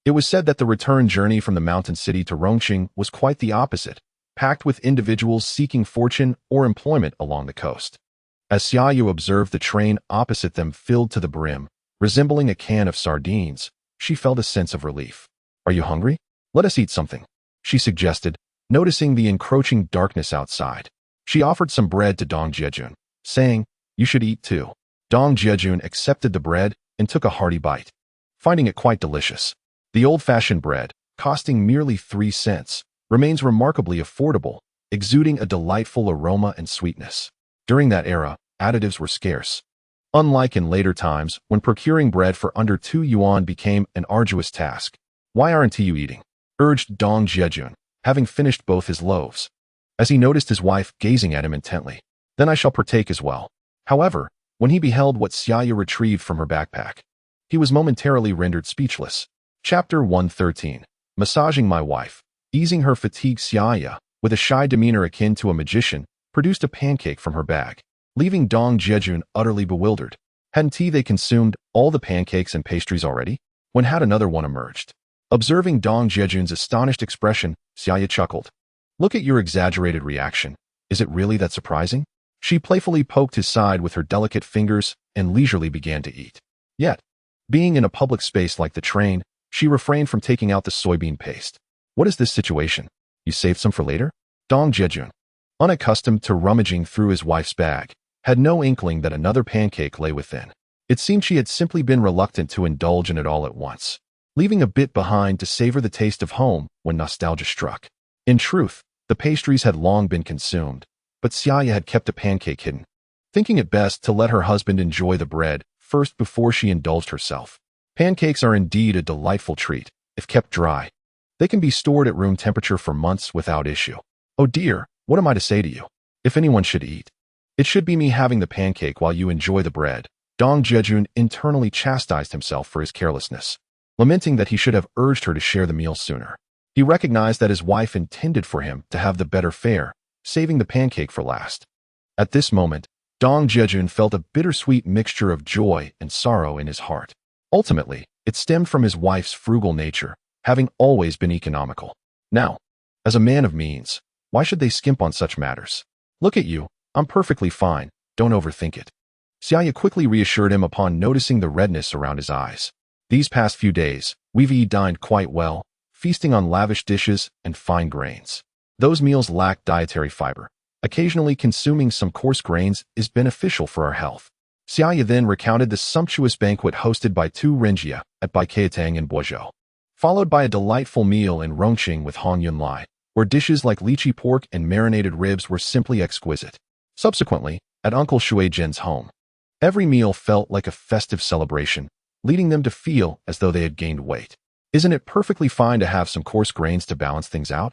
it was said that the return journey from the mountain city to Rongqing was quite the opposite, packed with individuals seeking fortune or employment along the coast. As Xia Ya observed the train opposite them filled to the brim, resembling a can of sardines, she felt a sense of relief. "Are you hungry? Let us eat something," she suggested, noticing the encroaching darkness outside. She offered some bread to Dong Jiajun, saying, "You should eat too." Dong Jiajun accepted the bread and took a hearty bite, finding it quite delicious. The old-fashioned bread, costing merely 3 cents, remains remarkably affordable, exuding a delightful aroma and sweetness. During that era, additives were scarce. Unlike in later times, when procuring bread for under 2 yuan became an arduous task. "Why aren't you eating?" urged Dong Jiajun, having finished both his loaves, as he noticed his wife gazing at him intently. "Then I shall partake as well." However, when he beheld what Xia Ya retrieved from her backpack, he was momentarily rendered speechless. Chapter 113. Massaging my wife. Easing her fatigue, Xia Ya, with a shy demeanor akin to a magician, produced a pancake from her bag, leaving Dong Jiajun utterly bewildered. Hadn't they consumed all the pancakes and pastries already? When had another one emerged? Observing Dong Jiajun's astonished expression, Xia Ya chuckled. "Look at your exaggerated reaction. Is it really that surprising? She playfully poked his side with her delicate fingers and leisurely began to eat. Yet, being in a public space like the train, she refrained from taking out the soybean paste. What is this situation? You saved some for later? Dong Jiajun, unaccustomed to rummaging through his wife's bag, had no inkling that another pancake lay within. It seemed she had simply been reluctant to indulge in it all at once, leaving a bit behind to savor the taste of home when nostalgia struck. In truth, the pastries had long been consumed, but Xia Ya had kept a pancake hidden, thinking it best to let her husband enjoy the bread first before she indulged herself. Pancakes are indeed a delightful treat, if kept dry. They can be stored at room temperature for months without issue. Oh dear, what am I to say to you? If anyone should eat, it should be me having the pancake while you enjoy the bread. Dong Jiajun internally chastised himself for his carelessness, lamenting that he should have urged her to share the meal sooner. He recognized that his wife intended for him to have the better fare, saving the pancake for last. At this moment, Dong Jiajun felt a bittersweet mixture of joy and sorrow in his heart. Ultimately, it stemmed from his wife's frugal nature, having always been economical. Now, as a man of means, why should they skimp on such matters? Look at you, I'm perfectly fine, don't overthink it. Xia Ya quickly reassured him upon noticing the redness around his eyes. These past few days, we've dined quite well, feasting on lavish dishes and fine grains. Those meals lack dietary fiber. Occasionally consuming some coarse grains is beneficial for our health. Xia Ya then recounted the sumptuous banquet hosted by two Renjia at Baikatang and Boizhou, followed by a delightful meal in Rongqing with Hong Yunlai, where dishes like lychee pork and marinated ribs were simply exquisite. Subsequently, at Uncle Shui Jin's home, every meal felt like a festive celebration, leading them to feel as though they had gained weight. Isn't it perfectly fine to have some coarse grains to balance things out?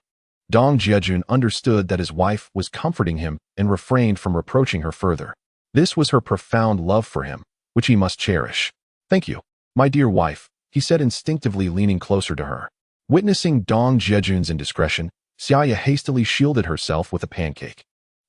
Dong Jiajun understood that his wife was comforting him and refrained from reproaching her further. This was her profound love for him, which he must cherish. Thank you, my dear wife, he said instinctively, leaning closer to her. Witnessing Dong Jiajun's indiscretion, Xia Ya hastily shielded herself with a pancake.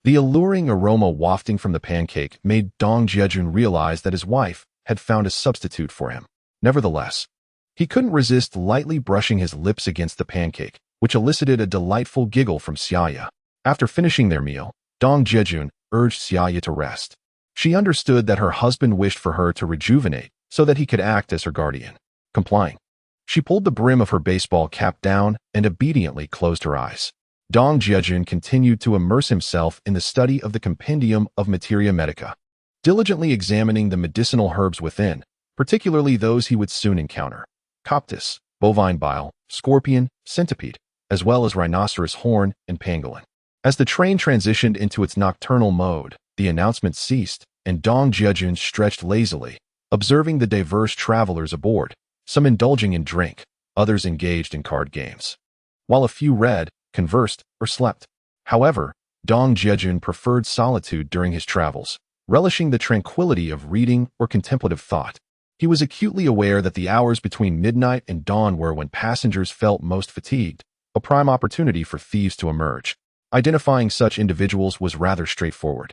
The alluring aroma wafting from the pancake made Dong Jiajun realize that his wife had found a substitute for him. Nevertheless, he couldn't resist lightly brushing his lips against the pancake, which elicited a delightful giggle from Xia Ya. After finishing their meal, Dong Jiajun urged Xia Ya to rest. She understood that her husband wished for her to rejuvenate so that he could act as her guardian. Complying, she pulled the brim of her baseball cap down and obediently closed her eyes. Dong Jiajun continued to immerse himself in the study of the compendium of Materia Medica, diligently examining the medicinal herbs within, particularly those he would soon encounter: coptis, bovine bile, scorpion, centipede, as well as rhinoceros horn and pangolin. As the train transitioned into its nocturnal mode, the announcement ceased, and Dong Jiajun stretched lazily, observing the diverse travelers aboard, some indulging in drink, others engaged in card games, while a few read, conversed, or slept. However, Dong Jiajun preferred solitude during his travels, relishing the tranquility of reading or contemplative thought. He was acutely aware that the hours between midnight and dawn were when passengers felt most fatigued, a prime opportunity for thieves to emerge. Identifying such individuals was rather straightforward.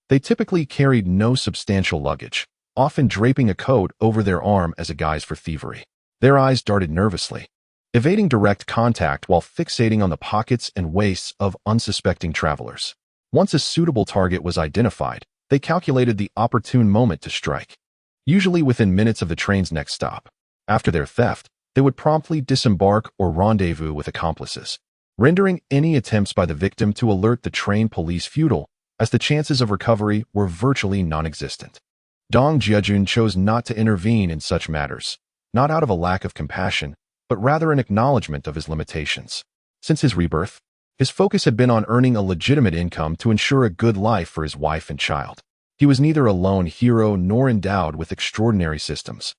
They typically carried no substantial luggage, often draping a coat over their arm as a guise for thievery. Their eyes darted nervously, evading direct contact while fixating on the pockets and waists of unsuspecting travelers. Once a suitable target was identified, they calculated the opportune moment to strike, usually within minutes of the train's next stop. After their theft, they would promptly disembark or rendezvous with accomplices, rendering any attempts by the victim to alert the train police futile, as the chances of recovery were virtually non-existent. Dong Jiajun chose not to intervene in such matters, not out of a lack of compassion, but rather an acknowledgement of his limitations. Since his rebirth, his focus had been on earning a legitimate income to ensure a good life for his wife and child. He was neither a lone hero nor endowed with extraordinary systems.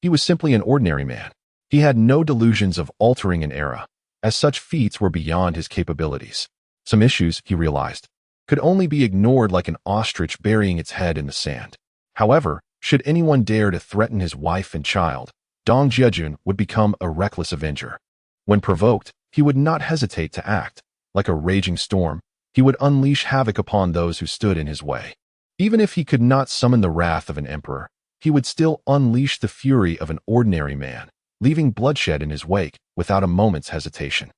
He was simply an ordinary man. He had no delusions of altering an era, as such feats were beyond his capabilities. Some issues, he realized, could only be ignored like an ostrich burying its head in the sand. However, should anyone dare to threaten his wife and child, Dong Jiajun would become a reckless avenger. When provoked, he would not hesitate to act. Like a raging storm, he would unleash havoc upon those who stood in his way. Even if he could not summon the wrath of an emperor, he would still unleash the fury of an ordinary man, leaving bloodshed in his wake without a moment's hesitation.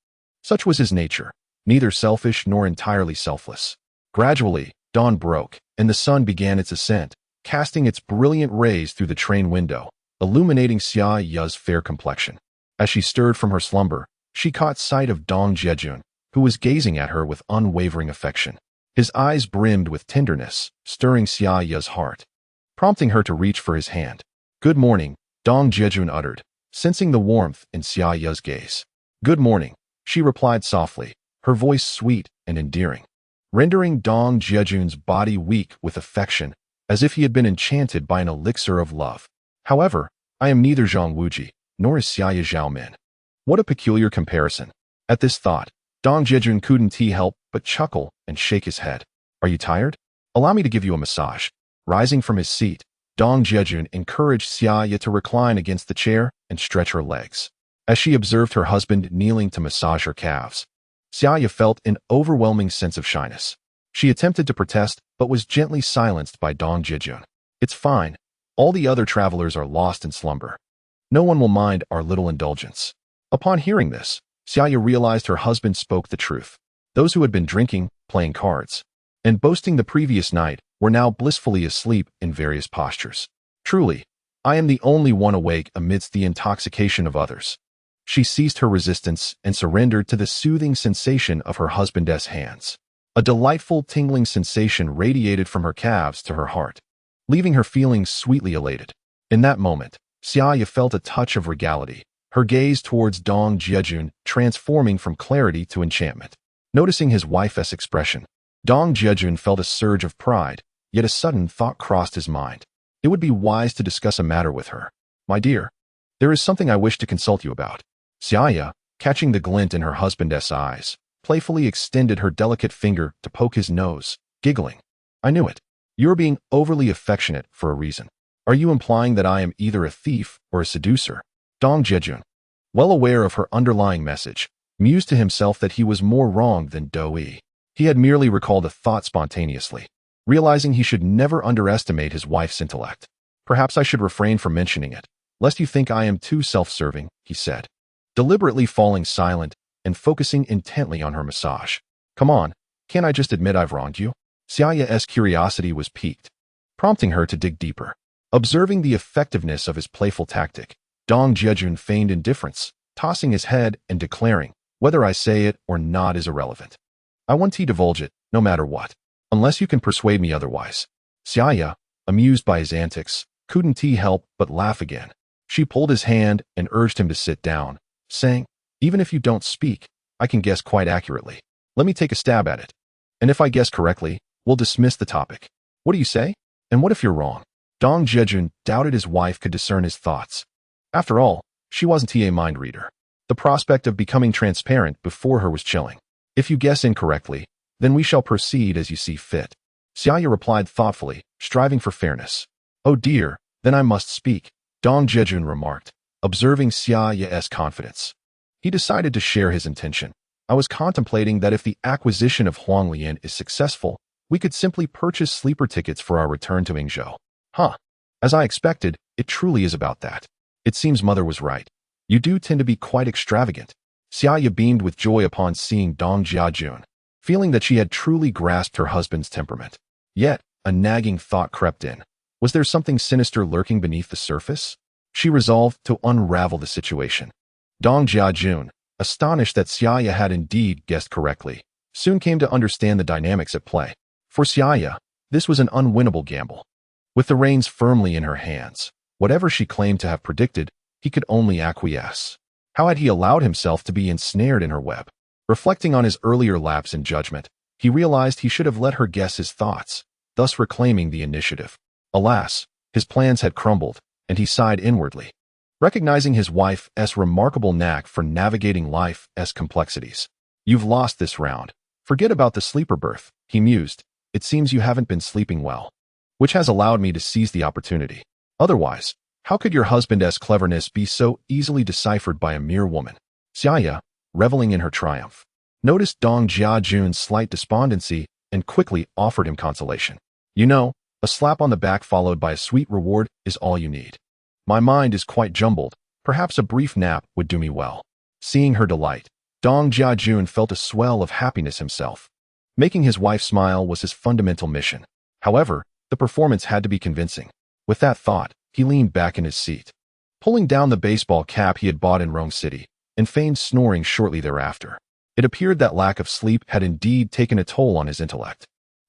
Such was his nature, neither selfish nor entirely selfless. Gradually, dawn broke, and the sun began its ascent, casting its brilliant rays through the train window, illuminating Xia Ya's fair complexion. As she stirred from her slumber, she caught sight of Dong Jiajun, who was gazing at her with unwavering affection. His eyes brimmed with tenderness, stirring Xia Ya's heart, prompting her to reach for his hand. "Good morning," Dong Jiajun uttered, sensing the warmth in Xia Ya's gaze. "Good morning," she replied softly, her voice sweet and endearing, rendering Dong Jiajun's body weak with affection, as if he had been enchanted by an elixir of love. "However, I am neither Zhang Wuji, nor is Xia Ya Zhao Min." What a peculiar comparison. At this thought, Dong Jiajun couldn't help but chuckle and shake his head. "Are you tired? Allow me to give you a massage." Rising from his seat, Dong Jiajun encouraged Xia Ya to recline against the chair and stretch her legs. As she observed her husband kneeling to massage her calves, Xia Ya felt an overwhelming sense of shyness. She attempted to protest, but was gently silenced by Dong Jiajun. "It's fine. All the other travelers are lost in slumber. No one will mind our little indulgence." Upon hearing this, Xia Ya realized her husband spoke the truth. Those who had been drinking, playing cards, and boasting the previous night were now blissfully asleep in various postures. "Truly, I am the only one awake amidst the intoxication of others." She ceased her resistance and surrendered to the soothing sensation of her husband's hands. A delightful tingling sensation radiated from her calves to her heart, leaving her feeling sweetly elated. In that moment, Xia Ya felt a touch of regality, her gaze towards Dong Jiajun transforming from clarity to enchantment. Noticing his wife's expression, Dong Jiajun felt a surge of pride, yet a sudden thought crossed his mind. It would be wise to discuss a matter with her. "My dear, there is something I wish to consult you about." Xia Ya, catching the glint in her husband's eyes, playfully extended her delicate finger to poke his nose, giggling. "I knew it. You are being overly affectionate for a reason. Are you implying that I am either a thief or a seducer?" Dong Jiajun, well aware of her underlying message, mused to himself that he was more wrong than Doi. He had merely recalled a thought spontaneously, realizing he should never underestimate his wife's intellect. "Perhaps I should refrain from mentioning it, lest you think I am too self-serving," he said, deliberately falling silent and focusing intently on her massage. "Come on, can't I just admit I've wronged you?" Xia Ya's curiosity was piqued, prompting her to dig deeper. Observing the effectiveness of his playful tactic, Dong Jiajun feigned indifference, tossing his head and declaring, "Whether I say it or not is irrelevant. I want to divulge it, no matter what, unless you can persuade me otherwise." Xia Ya, amused by his antics, couldn't help but laugh again. She pulled his hand and urged him to sit down, saying, "Even if you don't speak, I can guess quite accurately. Let me take a stab at it. And if I guess correctly, we'll dismiss the topic. What do you say? And what if you're wrong?" Dong Jiajun doubted his wife could discern his thoughts. After all, she wasn't a mind reader. The prospect of becoming transparent before her was chilling. "If you guess incorrectly, then we shall proceed as you see fit." Xia Ya replied thoughtfully, striving for fairness. "Oh dear, then I must speak," Dong Jiajun remarked, observing Xia Ya's confidence. He decided to share his intention. "I was contemplating that if the acquisition of Huanglian is successful, we could simply purchase sleeper tickets for our return to Yingzhou." "Huh. As I expected, it truly is about that. It seems Mother was right. You do tend to be quite extravagant." Xia Ya beamed with joy upon seeing Dong Jiajun, feeling that she had truly grasped her husband's temperament. Yet, a nagging thought crept in. Was there something sinister lurking beneath the surface? She resolved to unravel the situation. Dong Jiajun, astonished that Xia Ya had indeed guessed correctly, soon came to understand the dynamics at play. For Xia Ya, this was an unwinnable gamble. With the reins firmly in her hands, whatever she claimed to have predicted, he could only acquiesce. How had he allowed himself to be ensnared in her web? Reflecting on his earlier lapse in judgment, he realized he should have let her guess his thoughts, thus reclaiming the initiative. Alas, his plans had crumbled, and he sighed inwardly. Recognizing his wife's remarkable knack for navigating life's complexities. "You've lost this round. Forget about the sleeper berth," he mused. "It seems you haven't been sleeping well, which has allowed me to seize the opportunity. Otherwise, how could your husband's cleverness be so easily deciphered by a mere woman?" Xia Ya, reveling in her triumph, noticed Dong Jiajun's slight despondency and quickly offered him consolation. "You know, a slap on the back followed by a sweet reward is all you need. My mind is quite jumbled. Perhaps a brief nap would do me well." Seeing her delight, Dong Jiajun felt a swell of happiness himself. Making his wife smile was his fundamental mission. However, the performance had to be convincing. With that thought, he leaned back in his seat, pulling down the baseball cap he had bought in Rome City, and feigned snoring shortly thereafter. It appeared that lack of sleep had indeed taken a toll on his intellect.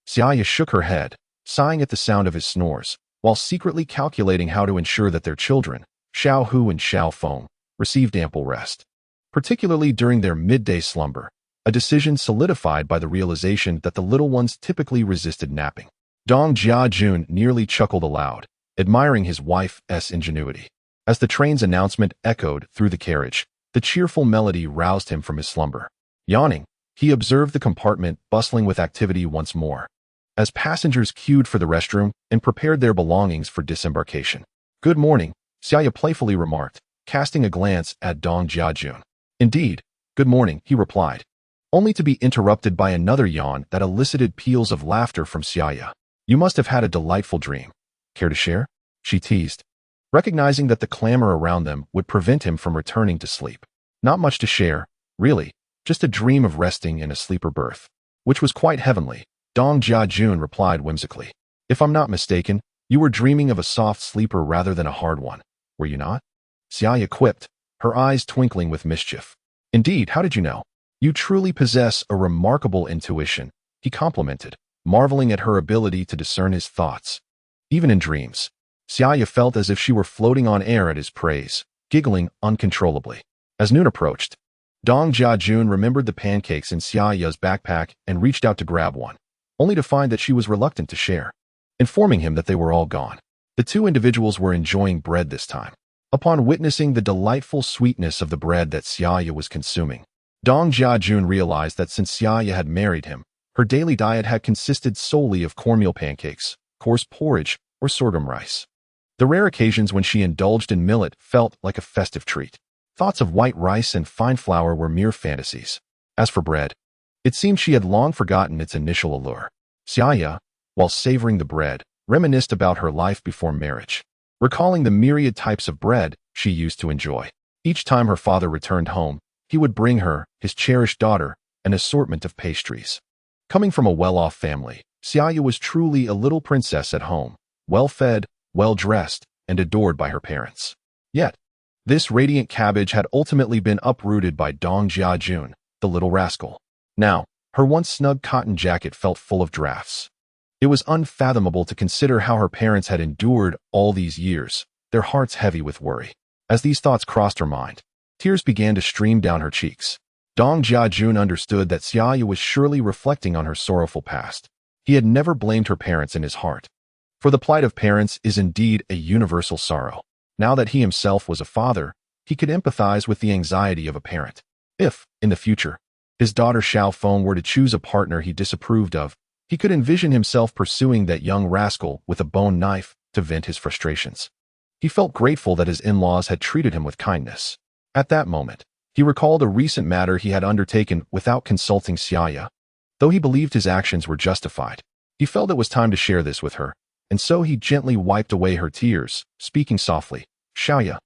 Xia Ya shook her head, sighing at the sound of his snores, while secretly calculating how to ensure that their children, Xiao Hu and Xiao Feng, received ample rest, particularly during their midday slumber, a decision solidified by the realization that the little ones typically resisted napping. Dong Jiajun nearly chuckled aloud, admiring his wife's ingenuity. As the train's announcement echoed through the carriage, the cheerful melody roused him from his slumber. Yawning, he observed the compartment bustling with activity once more, as passengers queued for the restroom and prepared their belongings for disembarkation. "Good morning," Xia Ya playfully remarked, casting a glance at Dong Jiajun. "Indeed, good morning," he replied, only to be interrupted by another yawn that elicited peals of laughter from Xia Ya. "You must have had a delightful dream. Care to share?" she teased, recognizing that the clamor around them would prevent him from returning to sleep. "Not much to share, really, just a dream of resting in a sleeper berth, which was quite heavenly," Dong Jiajun replied whimsically. "If I'm not mistaken, you were dreaming of a soft sleeper rather than a hard one, were you not?" Xia Ya quipped, her eyes twinkling with mischief. "Indeed, how did you know? You truly possess a remarkable intuition," he complimented, marveling at her ability to discern his thoughts. Even in dreams, Xia Ya felt as if she were floating on air at his praise, giggling uncontrollably. As noon approached, Dong Jiajun remembered the pancakes in Xia Ya's backpack and reached out to grab one, only to find that she was reluctant to share, informing him that they were all gone. The two individuals were enjoying bread this time. Upon witnessing the delightful sweetness of the bread that Xia Ya was consuming, Dong Jiajun realized that since Xia Ya had married him, her daily diet had consisted solely of cornmeal pancakes, coarse porridge, or sorghum rice. The rare occasions when she indulged in millet felt like a festive treat. Thoughts of white rice and fine flour were mere fantasies. As for bread, it seemed she had long forgotten its initial allure. Xia Ya, while savoring the bread, reminisced about her life before marriage, recalling the myriad types of bread she used to enjoy. Each time her father returned home, he would bring her, his cherished daughter, an assortment of pastries. Coming from a well-off family, Xia Ya was truly a little princess at home, well-fed, well-dressed, and adored by her parents. Yet, this radiant cabbage had ultimately been uprooted by Dong Jiajun, the little rascal. Now, her once snug cotton jacket felt full of drafts. It was unfathomable to consider how her parents had endured all these years, their hearts heavy with worry. As these thoughts crossed her mind, tears began to stream down her cheeks. Dong Jiajun understood that Xia Ya was surely reflecting on her sorrowful past. He had never blamed her parents in his heart, for the plight of parents is indeed a universal sorrow. Now that he himself was a father, he could empathize with the anxiety of a parent. If, in the future, his daughter Xiao Feng were to choose a partner he disapproved of, he could envision himself pursuing that young rascal with a bone knife to vent his frustrations. He felt grateful that his in-laws had treated him with kindness. At that moment, he recalled a recent matter he had undertaken without consulting Xia Ya. Though he believed his actions were justified, he felt it was time to share this with her, and so he gently wiped away her tears, speaking softly. "Xia Ya,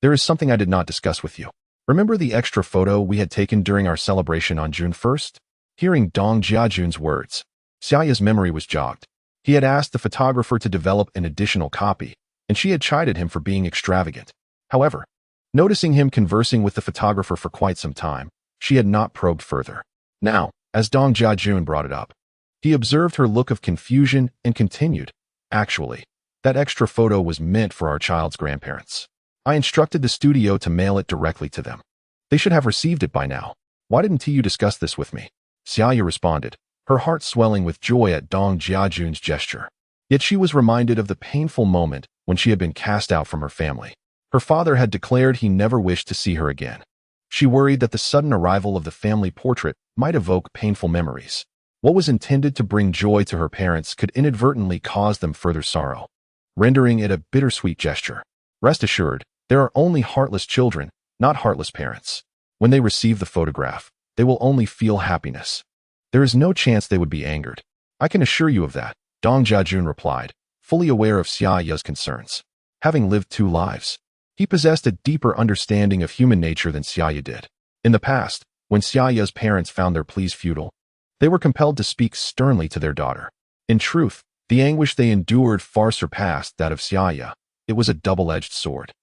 there is something I did not discuss with you. Remember the extra photo we had taken during our celebration on June 1st? Hearing Dong Jiajun's words, Xia Ya's memory was jogged. He had asked the photographer to develop an additional copy, and she had chided him for being extravagant. However, noticing him conversing with the photographer for quite some time, she had not probed further. Now, as Dong Jiajun brought it up, he observed her look of confusion and continued, "Actually, that extra photo was meant for our child's grandparents. I instructed the studio to mail it directly to them. They should have received it by now. Why didn't you discuss this with me?" Xia Ya responded, her heart swelling with joy at Dong Jiajun's gesture. Yet she was reminded of the painful moment when she had been cast out from her family. Her father had declared he never wished to see her again. She worried that the sudden arrival of the family portrait might evoke painful memories. What was intended to bring joy to her parents could inadvertently cause them further sorrow, rendering it a bittersweet gesture. Rest assured, there are only heartless children, not heartless parents. When they receive the photograph, they will only feel happiness. There is no chance they would be angered. I can assure you of that, Dong Jiajun replied, fully aware of Xia Ya's concerns. Having lived two lives, he possessed a deeper understanding of human nature than Xia Ya did. In the past, when Xia Ya's parents found their pleas futile, They were compelled to speak sternly to their daughter. In truth, the anguish they endured far surpassed that of Xia Ya. It was a double-edged sword.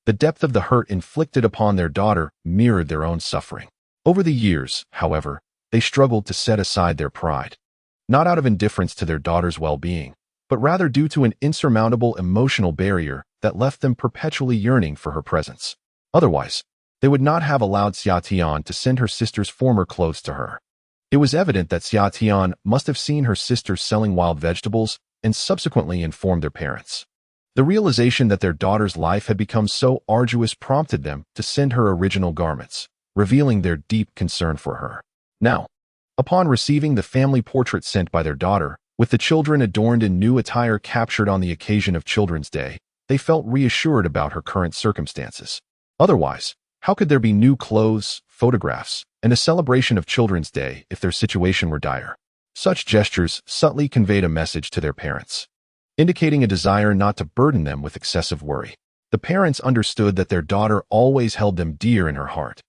The depth of the hurt inflicted upon their daughter mirrored their own suffering. Over the years, however, they struggled to set aside their pride. Not out of indifference to their daughter's well-being, but rather due to an insurmountable emotional barrier that left them perpetually yearning for her presence. Otherwise, they would not have allowed Xia Tian to send her sister's former clothes to her. It was evident that Xia Tian must have seen her sister selling wild vegetables and subsequently informed their parents. The realization that their daughter's life had become so arduous prompted them to send her original garments, revealing their deep concern for her. Now, upon receiving the family portrait sent by their daughter, with the children adorned in new attire captured on the occasion of Children's Day, they felt reassured about her current circumstances. Otherwise, how could there be new clothes, photographs, and a celebration of Children's Day if their situation were dire? Such gestures subtly conveyed a message to their parents, indicating a desire not to burden them with excessive worry. The parents understood that their daughter always held them dear in her heart,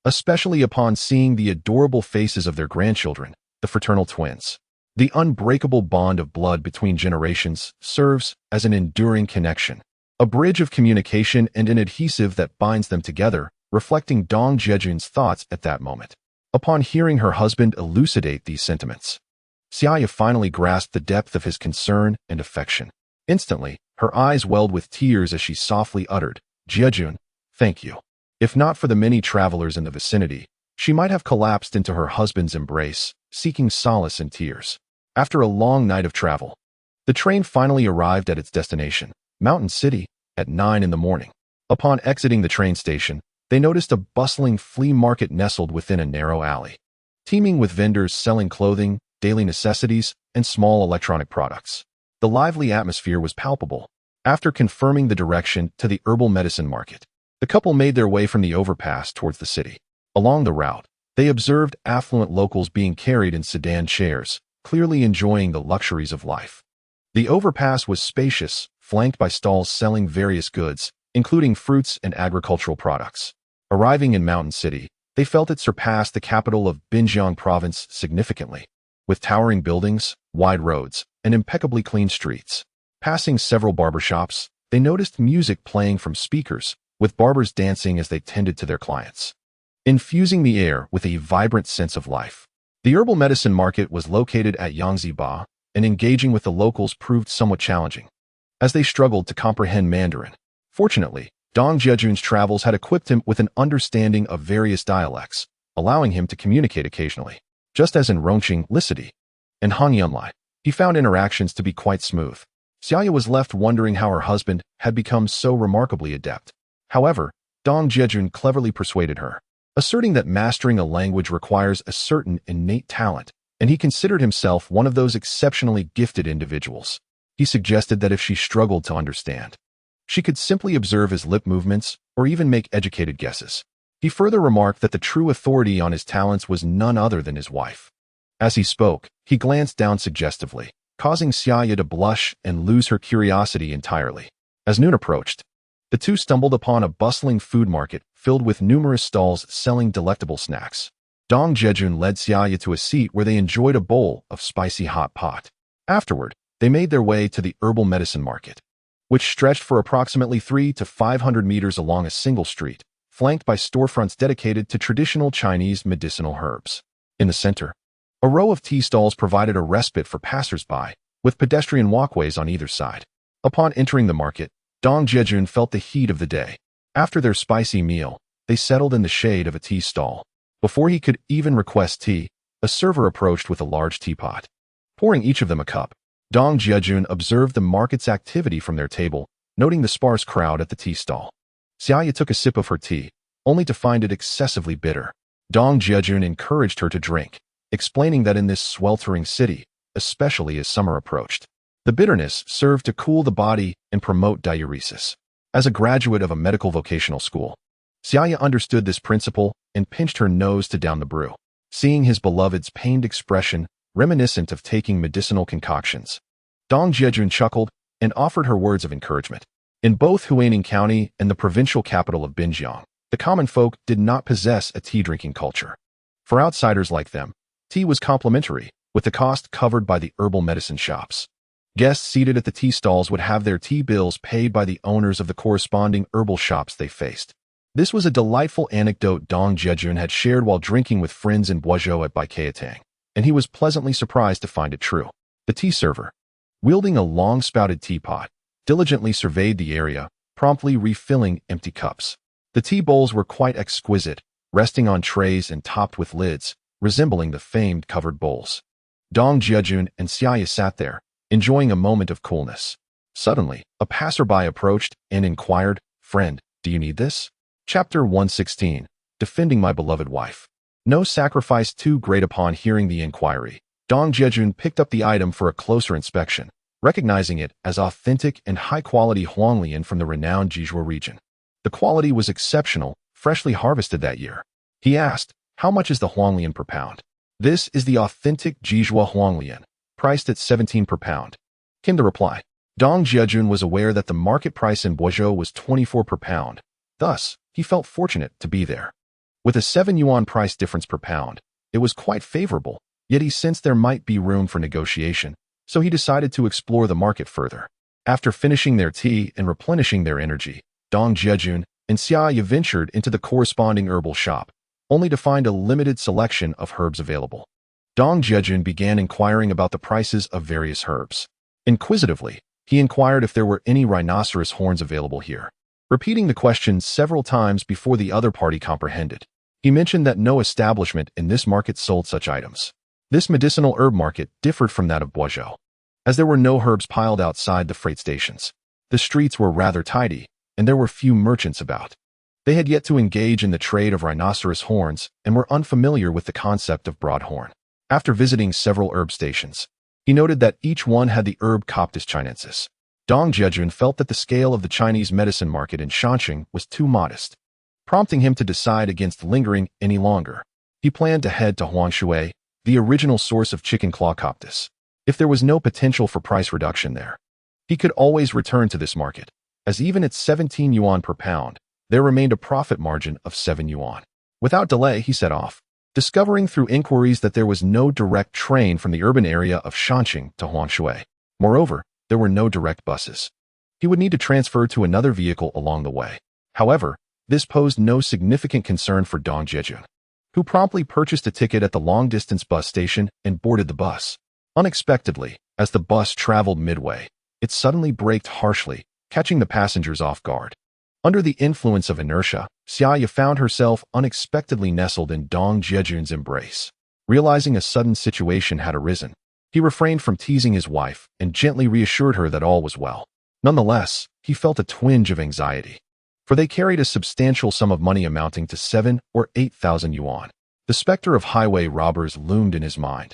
especially upon seeing the adorable faces of their grandchildren, the fraternal twins. The unbreakable bond of blood between generations serves as an enduring connection, a bridge of communication and an adhesive that binds them together, reflecting Dong Jiajun's thoughts at that moment. Upon hearing her husband elucidate these sentiments, Xia Ya finally grasped the depth of his concern and affection. Instantly, her eyes welled with tears as she softly uttered, "Jiajun, thank you." If not for the many travelers in the vicinity, she might have collapsed into her husband's embrace, seeking solace in tears. After a long night of travel, the train finally arrived at its destination, Mountain City, at 9 in the morning. Upon exiting the train station, they noticed a bustling flea market nestled within a narrow alley, teeming with vendors selling clothing, daily necessities, and small electronic products. The lively atmosphere was palpable. After confirming the direction to the herbal medicine market, the couple made their way from the overpass towards the city. Along the route, they observed affluent locals being carried in sedan chairs, clearly enjoying the luxuries of life. The overpass was spacious, flanked by stalls selling various goods, including fruits and agricultural products. Arriving in Mountain City, they felt it surpassed the capital of Binjiang province significantly, with towering buildings, wide roads, and impeccably clean streets. Passing several barbershops, they noticed music playing from speakers, with barbers dancing as they tended to their clients, infusing the air with a vibrant sense of life. The herbal medicine market was located at Yangtze Ba, and engaging with the locals proved somewhat challenging, as they struggled to comprehend Mandarin. Fortunately, Dong Jiajun's travels had equipped him with an understanding of various dialects, allowing him to communicate occasionally. Just as in Rongqing, Licity, and Hangyunlai, he found interactions to be quite smooth. Xia Ya was left wondering how her husband had become so remarkably adept. However, Dong Jiajun cleverly persuaded her, asserting that mastering a language requires a certain innate talent, and he considered himself one of those exceptionally gifted individuals. He suggested that if she struggled to understand, she could simply observe his lip movements or even make educated guesses. He further remarked that the true authority on his talents was none other than his wife. As he spoke, he glanced down suggestively, causing Xia Ya to blush and lose her curiosity entirely. As noon approached, the two stumbled upon a bustling food market filled with numerous stalls selling delectable snacks. Dong Jiajun led Xia Ya to a seat where they enjoyed a bowl of spicy hot pot. Afterward, they made their way to the herbal medicine market, which stretched for approximately 300 to 500 meters along a single street, flanked by storefronts dedicated to traditional Chinese medicinal herbs. In the center, a row of tea stalls provided a respite for passers-by, with pedestrian walkways on either side. Upon entering the market, Dong Jiajun felt the heat of the day. After their spicy meal, they settled in the shade of a tea stall. Before he could even request tea, a server approached with a large teapot. Pouring each of them a cup, Dong Jiajun observed the market's activity from their table, noting the sparse crowd at the tea stall. Xia Ya took a sip of her tea, only to find it excessively bitter. Dong Jiajun encouraged her to drink, explaining that in this sweltering city, especially as summer approached, the bitterness served to cool the body and promote diuresis. As a graduate of a medical vocational school, Xia Ya understood this principle and pinched her nose to down the brew. Seeing his beloved's pained expression, reminiscent of taking medicinal concoctions, Dong Jiajun chuckled and offered her words of encouragement. In both Huaining County and the provincial capital of Binjiang, the common folk did not possess a tea-drinking culture. For outsiders like them, Tea was complimentary, with the cost covered by the herbal medicine shops. Guests seated at the tea stalls would have their tea bills paid by the owners of the corresponding herbal shops they faced. This was a delightful anecdote Dong Jiajun had shared while drinking with friends in Boizhou at Baikatang, and he was pleasantly surprised to find it true. The tea server, wielding a long-spouted teapot, diligently surveyed the area, promptly refilling empty cups. The tea bowls were quite exquisite, resting on trays and topped with lids, resembling the famed covered bowls. Dong Jiajun and Xia Ya sat there, enjoying a moment of coolness. Suddenly, a passerby approached and inquired, "Friend, do you need this?" Chapter 116, Defending My Beloved Wife. No sacrifice too great. Upon hearing the inquiry, Dong Jiajun picked up the item for a closer inspection, recognizing it as authentic and high-quality Huanglian from the renowned Jiajun region. The quality was exceptional, freshly harvested that year. He asked, "How much is the Huanglian per pound?" "This is the authentic Jiajun Huanglian, priced at 17 per pound," came the reply. Dong Jiajun was aware that the market price in Boizhou was 24 per pound. Thus, he felt fortunate to be there. With a 7 yuan price difference per pound, it was quite favorable, yet he sensed there might be room for negotiation, so he decided to explore the market further. After finishing their tea and replenishing their energy, Dong Jiajun and Xia Ya ventured into the corresponding herbal shop, only to find a limited selection of herbs available. Dong Jiajun began inquiring about the prices of various herbs. Inquisitively, he inquired if there were any rhinoceros horns available here, repeating the question several times before the other party comprehended. He mentioned that no establishment in this market sold such items. This medicinal herb market differed from that of Boizhou, as there were no herbs piled outside the freight stations. The streets were rather tidy, and there were few merchants about. They had yet to engage in the trade of rhinoceros horns and were unfamiliar with the concept of broadhorn. After visiting several herb stations, he noted that each one had the herb Coptis chinensis. Dong Jiajun felt that the scale of the Chinese medicine market in Shanxing was too modest, prompting him to decide against lingering any longer. He planned to head to Huangshui, the original source of chicken claw Coptis. If there was no potential for price reduction there, he could always return to this market, as even at 17 yuan per pound, there remained a profit margin of 7 yuan. Without delay, he set off, discovering through inquiries that there was no direct train from the urban area of Shanxing to Huangshui. Moreover, there were no direct buses. He would need to transfer to another vehicle along the way. However, this posed no significant concern for Dong Jiajun, who promptly purchased a ticket at the long-distance bus station and boarded the bus. Unexpectedly, as the bus traveled midway, it suddenly braked harshly, catching the passengers off guard. Under the influence of inertia, Xia Ya found herself unexpectedly nestled in Dong Jiajun's embrace. Realizing a sudden situation had arisen, he refrained from teasing his wife and gently reassured her that all was well. Nonetheless, he felt a twinge of anxiety, for they carried a substantial sum of money amounting to 7 or 8,000 yuan. The specter of highway robbers loomed in his mind,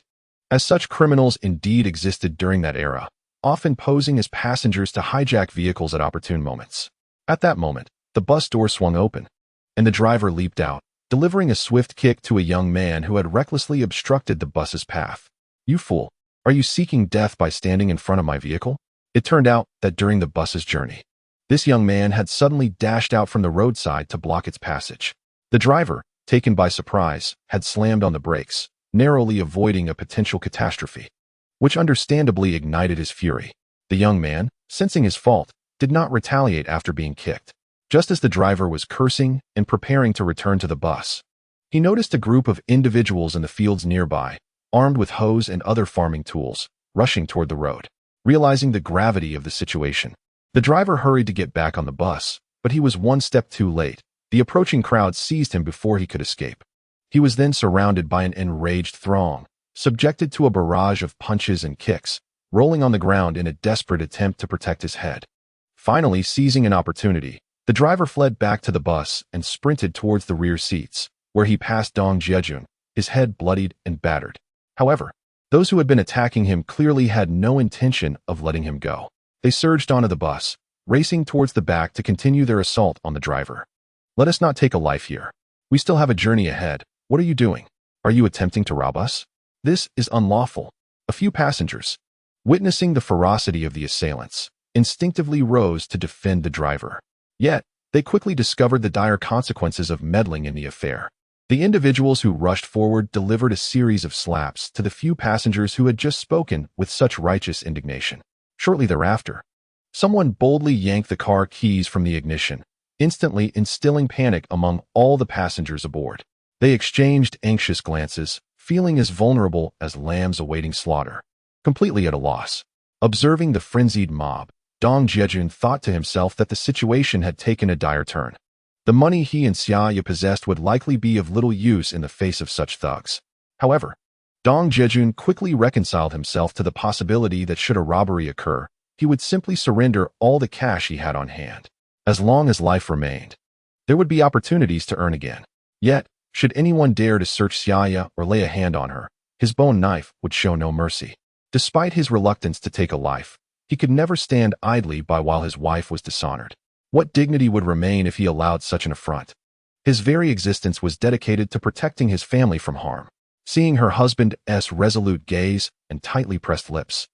as such criminals indeed existed during that era, often posing as passengers to hijack vehicles at opportune moments. At that moment, the bus door swung open, and the driver leaped out, delivering a swift kick to a young man who had recklessly obstructed the bus's path. "You fool! Are you seeking death by standing in front of my vehicle?" It turned out that during the bus's journey, this young man had suddenly dashed out from the roadside to block its passage. The driver, taken by surprise, had slammed on the brakes, narrowly avoiding a potential catastrophe, which understandably ignited his fury. The young man, sensing his fault, did not retaliate after being kicked. Just as the driver was cursing and preparing to return to the bus, he noticed a group of individuals in the fields nearby, armed with hoes and other farming tools, rushing toward the road. Realizing the gravity of the situation, the driver hurried to get back on the bus, but he was one step too late. The approaching crowd seized him before he could escape. He was then surrounded by an enraged throng, subjected to a barrage of punches and kicks, rolling on the ground in a desperate attempt to protect his head. Finally, seizing an opportunity, the driver fled back to the bus and sprinted towards the rear seats, where he passed Dong Jiajun, his head bloodied and battered. However, those who had been attacking him clearly had no intention of letting him go. They surged onto the bus, racing towards the back to continue their assault on the driver. "Let us not take a life here. We still have a journey ahead. What are you doing? Are you attempting to rob us? This is unlawful." A few passengers, witnessing the ferocity of the assailants, instinctively rose to defend the driver. Yet, they quickly discovered the dire consequences of meddling in the affair. The individuals who rushed forward delivered a series of slaps to the few passengers who had just spoken with such righteous indignation. Shortly thereafter, someone boldly yanked the car keys from the ignition, instantly instilling panic among all the passengers aboard. They exchanged anxious glances, feeling as vulnerable as lambs awaiting slaughter, completely at a loss. Observing the frenzied mob, Dong Jiajun thought to himself that the situation had taken a dire turn. The money he and Xia Ya possessed would likely be of little use in the face of such thugs. However, Dong Jiajun quickly reconciled himself to the possibility that should a robbery occur, he would simply surrender all the cash he had on hand. As long as life remained, there would be opportunities to earn again. Yet, should anyone dare to search Xia Ya or lay a hand on her, his bone knife would show no mercy. Despite his reluctance to take a life, he could never stand idly by while his wife was dishonored. What dignity would remain if he allowed such an affront? His very existence was dedicated to protecting his family from harm. Seeing her husband's resolute gaze and tightly pressed lips,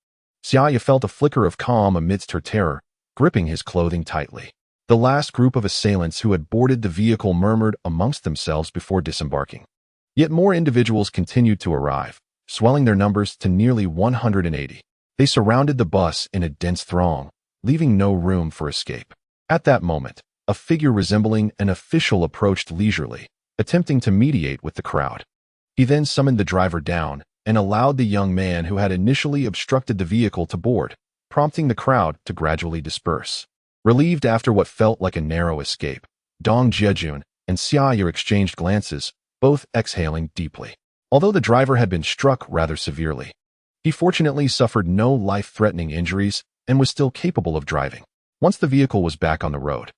Xia Ya felt a flicker of calm amidst her terror, gripping his clothing tightly. The last group of assailants who had boarded the vehicle murmured amongst themselves before disembarking. Yet more individuals continued to arrive, swelling their numbers to nearly 180. They surrounded the bus in a dense throng, leaving no room for escape. At that moment, a figure resembling an official approached leisurely, attempting to mediate with the crowd. He then summoned the driver down and allowed the young man who had initially obstructed the vehicle to board, prompting the crowd to gradually disperse. Relieved after what felt like a narrow escape, Dong Jiajun and Xia Ya exchanged glances, both exhaling deeply. Although the driver had been struck rather severely, he fortunately suffered no life-threatening injuries and was still capable of driving. Once the vehicle was back on the road,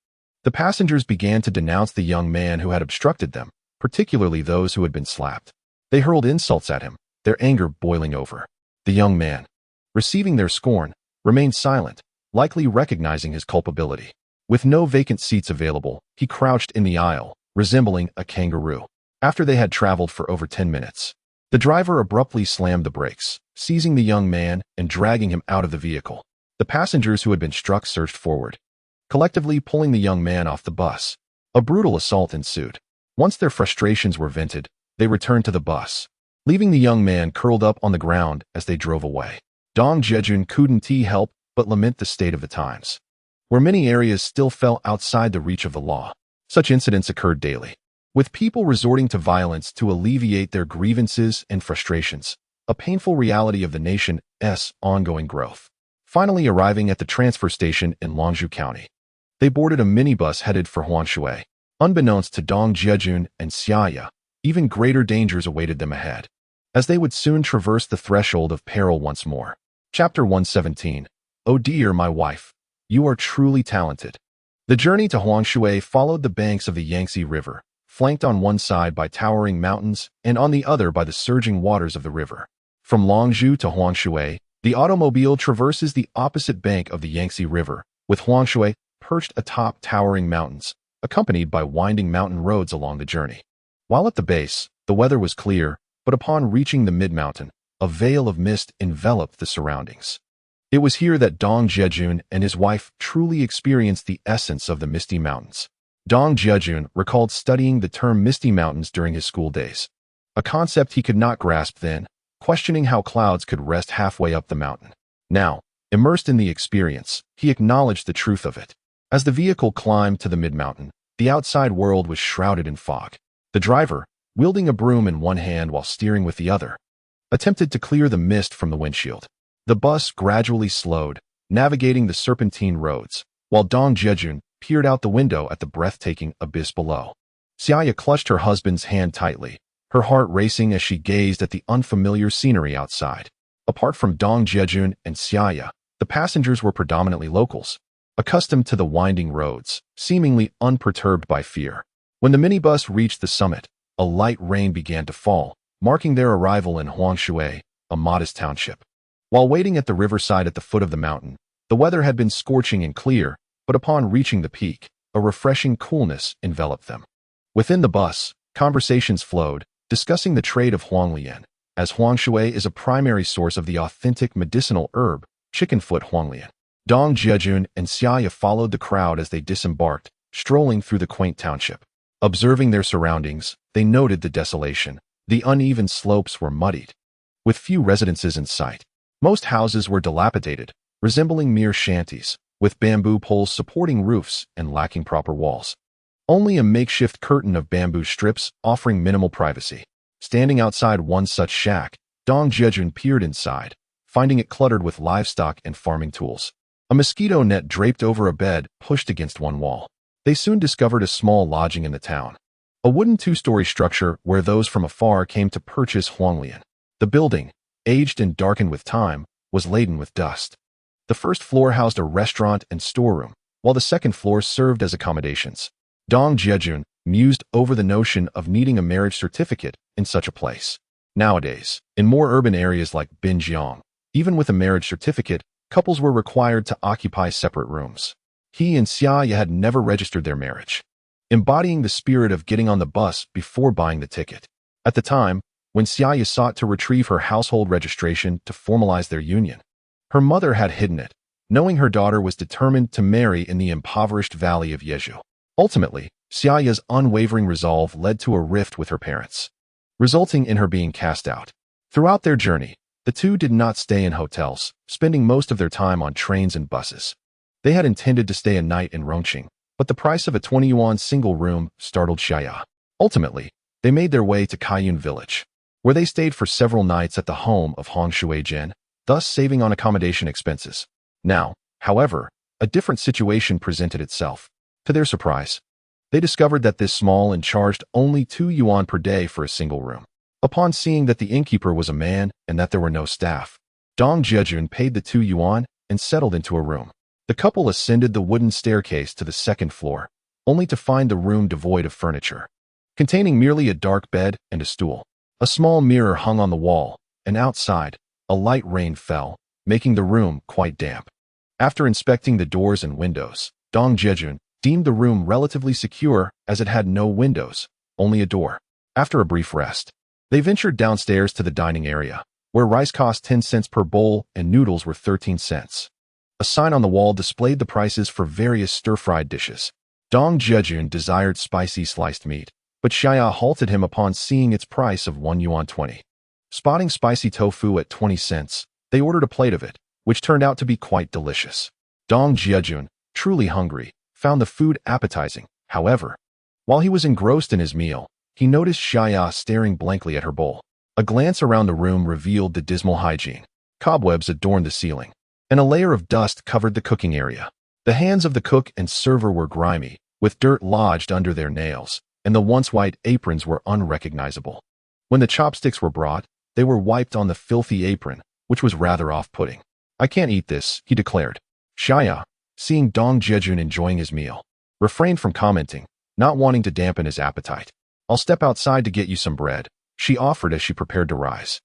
the passengers began to denounce the young man who had obstructed them, particularly those who had been slapped. They hurled insults at him, their anger boiling over. The young man, receiving their scorn, remained silent, likely recognizing his culpability. With no vacant seats available, he crouched in the aisle, resembling a kangaroo. After they had traveled for over 10 minutes, the driver abruptly slammed the brakes, seizing the young man and dragging him out of the vehicle. The passengers who had been struck surged forward, collectively pulling the young man off the bus. A brutal assault ensued. Once their frustrations were vented, they returned to the bus, leaving the young man curled up on the ground as they drove away. Dong Jiajun couldn't help but lament the state of the times, where many areas still fell outside the reach of the law. Such incidents occurred daily, with people resorting to violence to alleviate their grievances and frustrations, a painful reality of the nation's ongoing growth. Finally arriving at the transfer station in Longzhou County, they boarded a minibus headed for Huangshui. Unbeknownst to Dong Jiajun and Xia Ya, even greater dangers awaited them ahead, as they would soon traverse the threshold of peril once more. Chapter 117. Oh dear, my wife, you are truly talented. The journey to Huangshui followed the banks of the Yangtze River, flanked on one side by towering mountains and on the other by the surging waters of the river. From Longzhou to Huangshui, the automobile traverses the opposite bank of the Yangtze River, with Huangshui perched atop towering mountains, accompanied by winding mountain roads along the journey. While at the base, the weather was clear, but upon reaching the mid-mountain, a veil of mist enveloped the surroundings. It was here that Dong Jiajun and his wife truly experienced the essence of the Misty Mountains. Dong Jiajun recalled studying the term Misty Mountains during his school days, a concept he could not grasp then, questioning how clouds could rest halfway up the mountain. Now, immersed in the experience, he acknowledged the truth of it. As the vehicle climbed to the mid-mountain, the outside world was shrouded in fog. The driver, wielding a broom in one hand while steering with the other, attempted to clear the mist from the windshield. The bus gradually slowed, navigating the serpentine roads, while Dong Jiajun peered out the window at the breathtaking abyss below. Xia Ya clutched her husband's hand tightly, her heart racing as she gazed at the unfamiliar scenery outside. Apart from Dong Jiajun and Xia Ya, the passengers were predominantly locals, accustomed to the winding roads, seemingly unperturbed by fear. When the minibus reached the summit, a light rain began to fall, marking their arrival in Huangshui, a modest township. While waiting at the riverside at the foot of the mountain, the weather had been scorching and clear, but upon reaching the peak, a refreshing coolness enveloped them. Within the bus, conversations flowed, discussing the trade of huanglian, as Huangshui is a primary source of the authentic medicinal herb, chickenfoot huanglian. Dong Jiajun and Xia Ya followed the crowd as they disembarked, strolling through the quaint township. Observing their surroundings, they noted the desolation. The uneven slopes were muddied, with few residences in sight. Most houses were dilapidated, resembling mere shanties, with bamboo poles supporting roofs and lacking proper walls. Only a makeshift curtain of bamboo strips offering minimal privacy. Standing outside one such shack, Dong Jiajun peered inside, finding it cluttered with livestock and farming tools. A mosquito net draped over a bed pushed against one wall. They soon discovered a small lodging in the town, a wooden two-story structure where those from afar came to purchase huanglian. The building, aged and darkened with time, was laden with dust. The first floor housed a restaurant and storeroom, while the second floor served as accommodations. Dong Jiajun mused over the notion of needing a marriage certificate in such a place. Nowadays, in more urban areas like Binjiang, even with a marriage certificate, couples were required to occupy separate rooms. He and Xia Ya had never registered their marriage, embodying the spirit of getting on the bus before buying the ticket. At the time, when Xia Ya sought to retrieve her household registration to formalize their union, her mother had hidden it, knowing her daughter was determined to marry in the impoverished valley of Jeju. Ultimately, Xia Ya's unwavering resolve led to a rift with her parents, resulting in her being cast out. Throughout their journey, the two did not stay in hotels, spending most of their time on trains and buses. They had intended to stay a night in Rongqing, but the price of a 20 yuan single room startled Xia Ya. Ultimately, they made their way to Kaiyun village, where they stayed for several nights at the home of Han Shuizhen, thus saving on accommodation expenses. Now, however, a different situation presented itself. To their surprise, they discovered that this small inn charged only 2 yuan per day for a single room. Upon seeing that the innkeeper was a man and that there were no staff, Dong Jiajun paid the 2 yuan and settled into a room. The couple ascended the wooden staircase to the second floor, only to find the room devoid of furniture, containing merely a dark bed and a stool. A small mirror hung on the wall, and outside, a light rain fell, making the room quite damp. After inspecting the doors and windows, Dong Jiajun deemed the room relatively secure as it had no windows, only a door. After a brief rest, they ventured downstairs to the dining area, where rice cost 10 cents per bowl and noodles were 13 cents. A sign on the wall displayed the prices for various stir-fried dishes. Dong Jiajun desired spicy sliced meat, but Xia Ya halted him upon seeing its price of 1 yuan 20. Spotting spicy tofu at 20 cents, they ordered a plate of it, which turned out to be quite delicious. Dong Jiajun, truly hungry, found the food appetizing. However, while he was engrossed in his meal, he noticed Xia Ya staring blankly at her bowl. A glance around the room revealed the dismal hygiene. Cobwebs adorned the ceiling, and a layer of dust covered the cooking area. The hands of the cook and server were grimy, with dirt lodged under their nails, and the once white aprons were unrecognizable. When the chopsticks were brought, they were wiped on the filthy apron, which was rather off-putting. "I can't eat this," he declared. Xia Ya, seeing Dong Jiajun enjoying his meal, refrained from commenting, not wanting to dampen his appetite. "I'll step outside to get you some bread," she offered as she prepared to rise.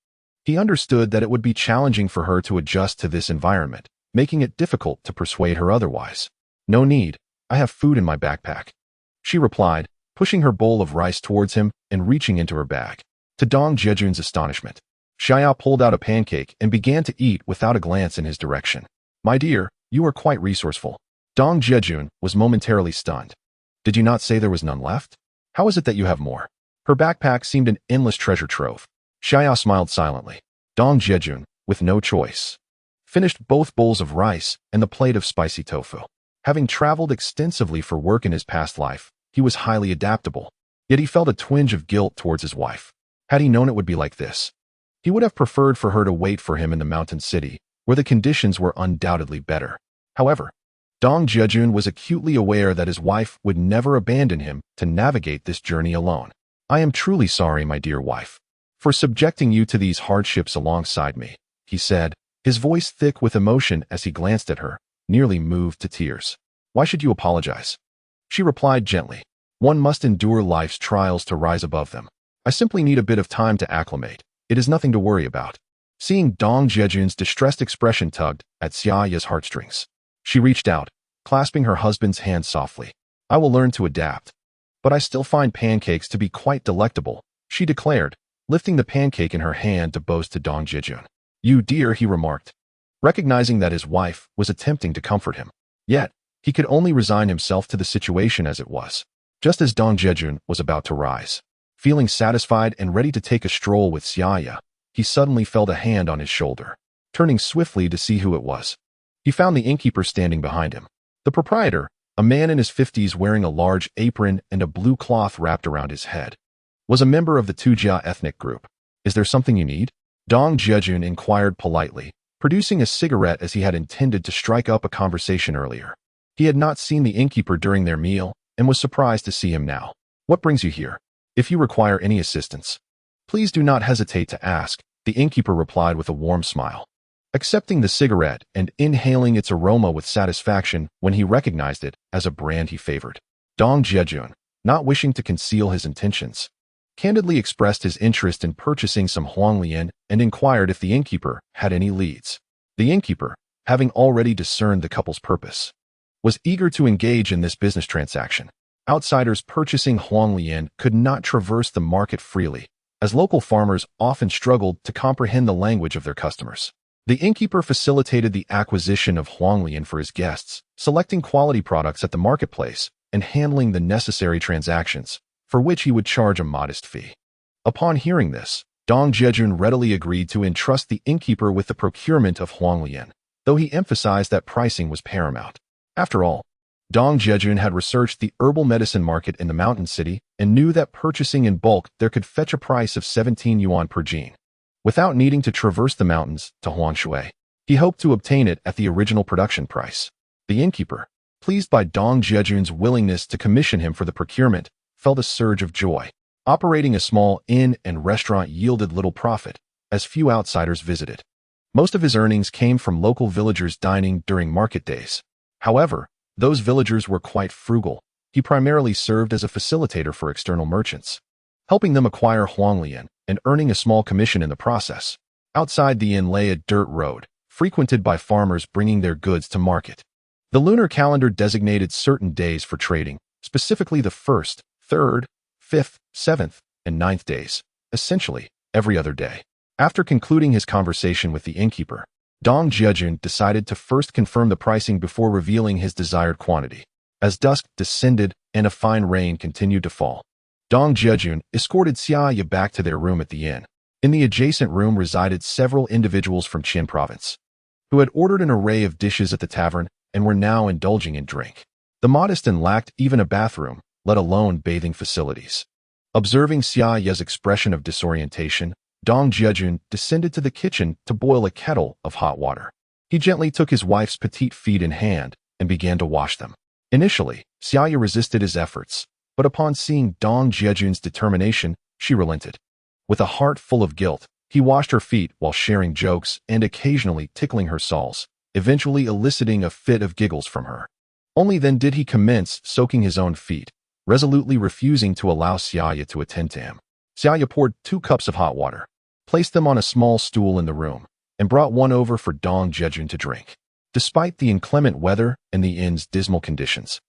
He understood that it would be challenging for her to adjust to this environment, making it difficult to persuade her otherwise. "No need, I have food in my backpack," she replied, pushing her bowl of rice towards him and reaching into her bag. To Dong Jiajun's astonishment, Xia Ya pulled out a pancake and began to eat without a glance in his direction. "My dear, you are quite resourceful." Dong Jiajun was momentarily stunned. "Did you not say there was none left? How is it that you have more?" Her backpack seemed an endless treasure trove. Xia Ya smiled silently. Dong Jiajun, with no choice, finished both bowls of rice and the plate of spicy tofu. Having traveled extensively for work in his past life, he was highly adaptable, yet he felt a twinge of guilt towards his wife. Had he known it would be like this, he would have preferred for her to wait for him in the mountain city, where the conditions were undoubtedly better. However, Dong Jiajun was acutely aware that his wife would never abandon him to navigate this journey alone. "I am truly sorry, my dear wife, for subjecting you to these hardships alongside me," he said, his voice thick with emotion as he glanced at her, nearly moved to tears. "Why should you apologize?" She replied gently. "One must endure life's trials to rise above them. I simply need a bit of time to acclimate. It is nothing to worry about." Seeing Dong Jiajun's distressed expression tugged at Xia Ya's heartstrings, she reached out, clasping her husband's hand softly. "I will learn to adapt, but I still find pancakes to be quite delectable," she declared, lifting the pancake in her hand to boast to Dong Jiajun. "You dear," he remarked, recognizing that his wife was attempting to comfort him. Yet, he could only resign himself to the situation as it was. Just as Dong Jiajun was about to rise, feeling satisfied and ready to take a stroll with Xia Ya, he suddenly felt a hand on his shoulder. Turning swiftly to see who it was, he found the innkeeper standing behind him. The proprietor, a man in his 50s wearing a large apron and a blue cloth wrapped around his head, was a member of the Jia ethnic group. "Is there something you need?" Dong Jiajun inquired politely, producing a cigarette as he had intended to strike up a conversation earlier. He had not seen the innkeeper during their meal and was surprised to see him now. "What brings you here? If you require any assistance, please do not hesitate to ask," the innkeeper replied with a warm smile. Accepting the cigarette and inhaling its aroma with satisfaction when he recognized it as a brand he favored, Dong Jiajun, not wishing to conceal his intentions, candidly expressed his interest in purchasing some huanglian and inquired if the innkeeper had any leads. The innkeeper, having already discerned the couple's purpose, was eager to engage in this business transaction. Outsiders purchasing huanglian could not traverse the market freely, as local farmers often struggled to comprehend the language of their customers. The innkeeper facilitated the acquisition of huanglian for his guests, selecting quality products at the marketplace and handling the necessary transactions, for which he would charge a modest fee. Upon hearing this, Dong Jiajun readily agreed to entrust the innkeeper with the procurement of huanglian, though he emphasized that pricing was paramount. After all, Dong Jiajun had researched the herbal medicine market in the mountain city and knew that purchasing in bulk there could fetch a price of 17 yuan per jin. Without needing to traverse the mountains to Huanshui, he hoped to obtain it at the original production price. The innkeeper, pleased by Dong Jiajun's willingness to commission him for the procurement, felt a surge of joy. Operating a small inn and restaurant yielded little profit, as few outsiders visited. Most of his earnings came from local villagers dining during market days. However, those villagers were quite frugal. He primarily served as a facilitator for external merchants, helping them acquire huanglian and earning a small commission in the process. Outside the inn lay a dirt road, frequented by farmers bringing their goods to market. The lunar calendar designated certain days for trading, specifically the 1st, 3rd, 5th, 7th, and 9th days, essentially every other day. After concluding his conversation with the innkeeper, Dong Jiajun decided to first confirm the pricing before revealing his desired quantity. As dusk descended and a fine rain continued to fall, Dong Jiajun escorted Xia Ya back to their room at the inn. In the adjacent room resided several individuals from Qin province, who had ordered an array of dishes at the tavern and were now indulging in drink. The modestin lacked even a bathroom, let alone bathing facilities. Observing Xia Ya's expression of disorientation, Dong Jiajun descended to the kitchen to boil a kettle of hot water. He gently took his wife's petite feet in hand and began to wash them. Initially, Xia Ya resisted his efforts, but upon seeing Dong Jiajun's determination, she relented. With a heart full of guilt, he washed her feet while sharing jokes and occasionally tickling her soles, eventually eliciting a fit of giggles from her. Only then did he commence soaking his own feet, resolutely refusing to allow Xia Ya to attend to him. Xia Ya poured 2 cups of hot water, placed them on a small stool in the room, and brought one over for Dong Jiajun to drink. Despite the inclement weather and the inn's dismal conditions,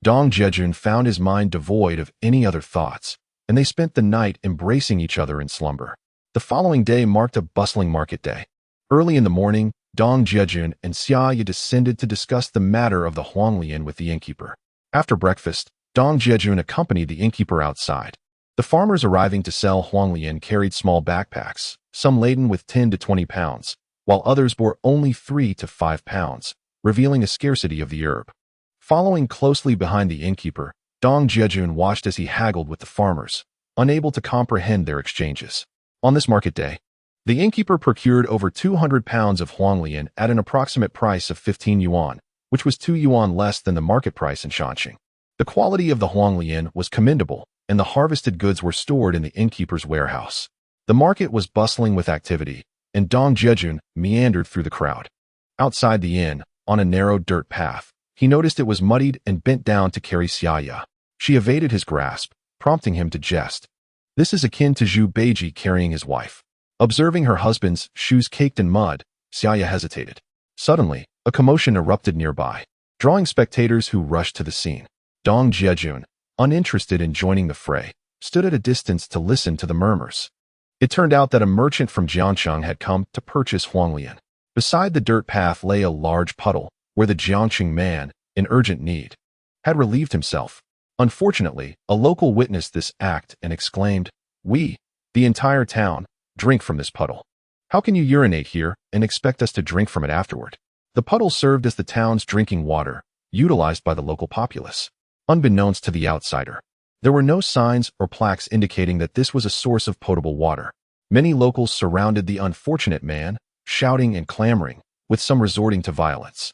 Dong Jiajun found his mind devoid of any other thoughts, and they spent the night embracing each other in slumber. The following day marked a bustling market day. Early in the morning, Dong Jiajun and Xia Ya descended to discuss the matter of the huanglian with the innkeeper. After breakfast, Dong Jiajun accompanied the innkeeper outside. The farmers arriving to sell huanglian carried small backpacks, some laden with 10 to 20 pounds, while others bore only 3 to 5 pounds, revealing a scarcity of the herb. Following closely behind the innkeeper, Dong Jiajun watched as he haggled with the farmers, unable to comprehend their exchanges. On this market day, the innkeeper procured over 200 pounds of huanglian at an approximate price of 15 yuan, which was 2 yuan less than the market price in Shanxing. The quality of the huanglian was commendable, and the harvested goods were stored in the innkeeper's warehouse. The market was bustling with activity, and Dong Jiajun meandered through the crowd. Outside the inn, on a narrow dirt path, he noticed it was muddied and bent down to carry Xia Ya. She evaded his grasp, prompting him to jest. This is akin to Zhu Beiji carrying his wife. Observing her husband's shoes caked in mud, Xia Ya hesitated. Suddenly, a commotion erupted nearby, drawing spectators who rushed to the scene. Dong Jiajun, uninterested in joining the fray, stood at a distance to listen to the murmurs. It turned out that a merchant from Jiangcheng had come to purchase huanglian. Beside the dirt path lay a large puddle, where the Jiangcheng man, in urgent need, had relieved himself. Unfortunately, a local witnessed this act and exclaimed, "We, the entire town, drink from this puddle. How can you urinate here and expect us to drink from it afterward?" The puddle served as the town's drinking water, utilized by the local populace. Unbeknownst to the outsider, there were no signs or plaques indicating that this was a source of potable water. Many locals surrounded the unfortunate man, shouting and clamoring, with some resorting to violence,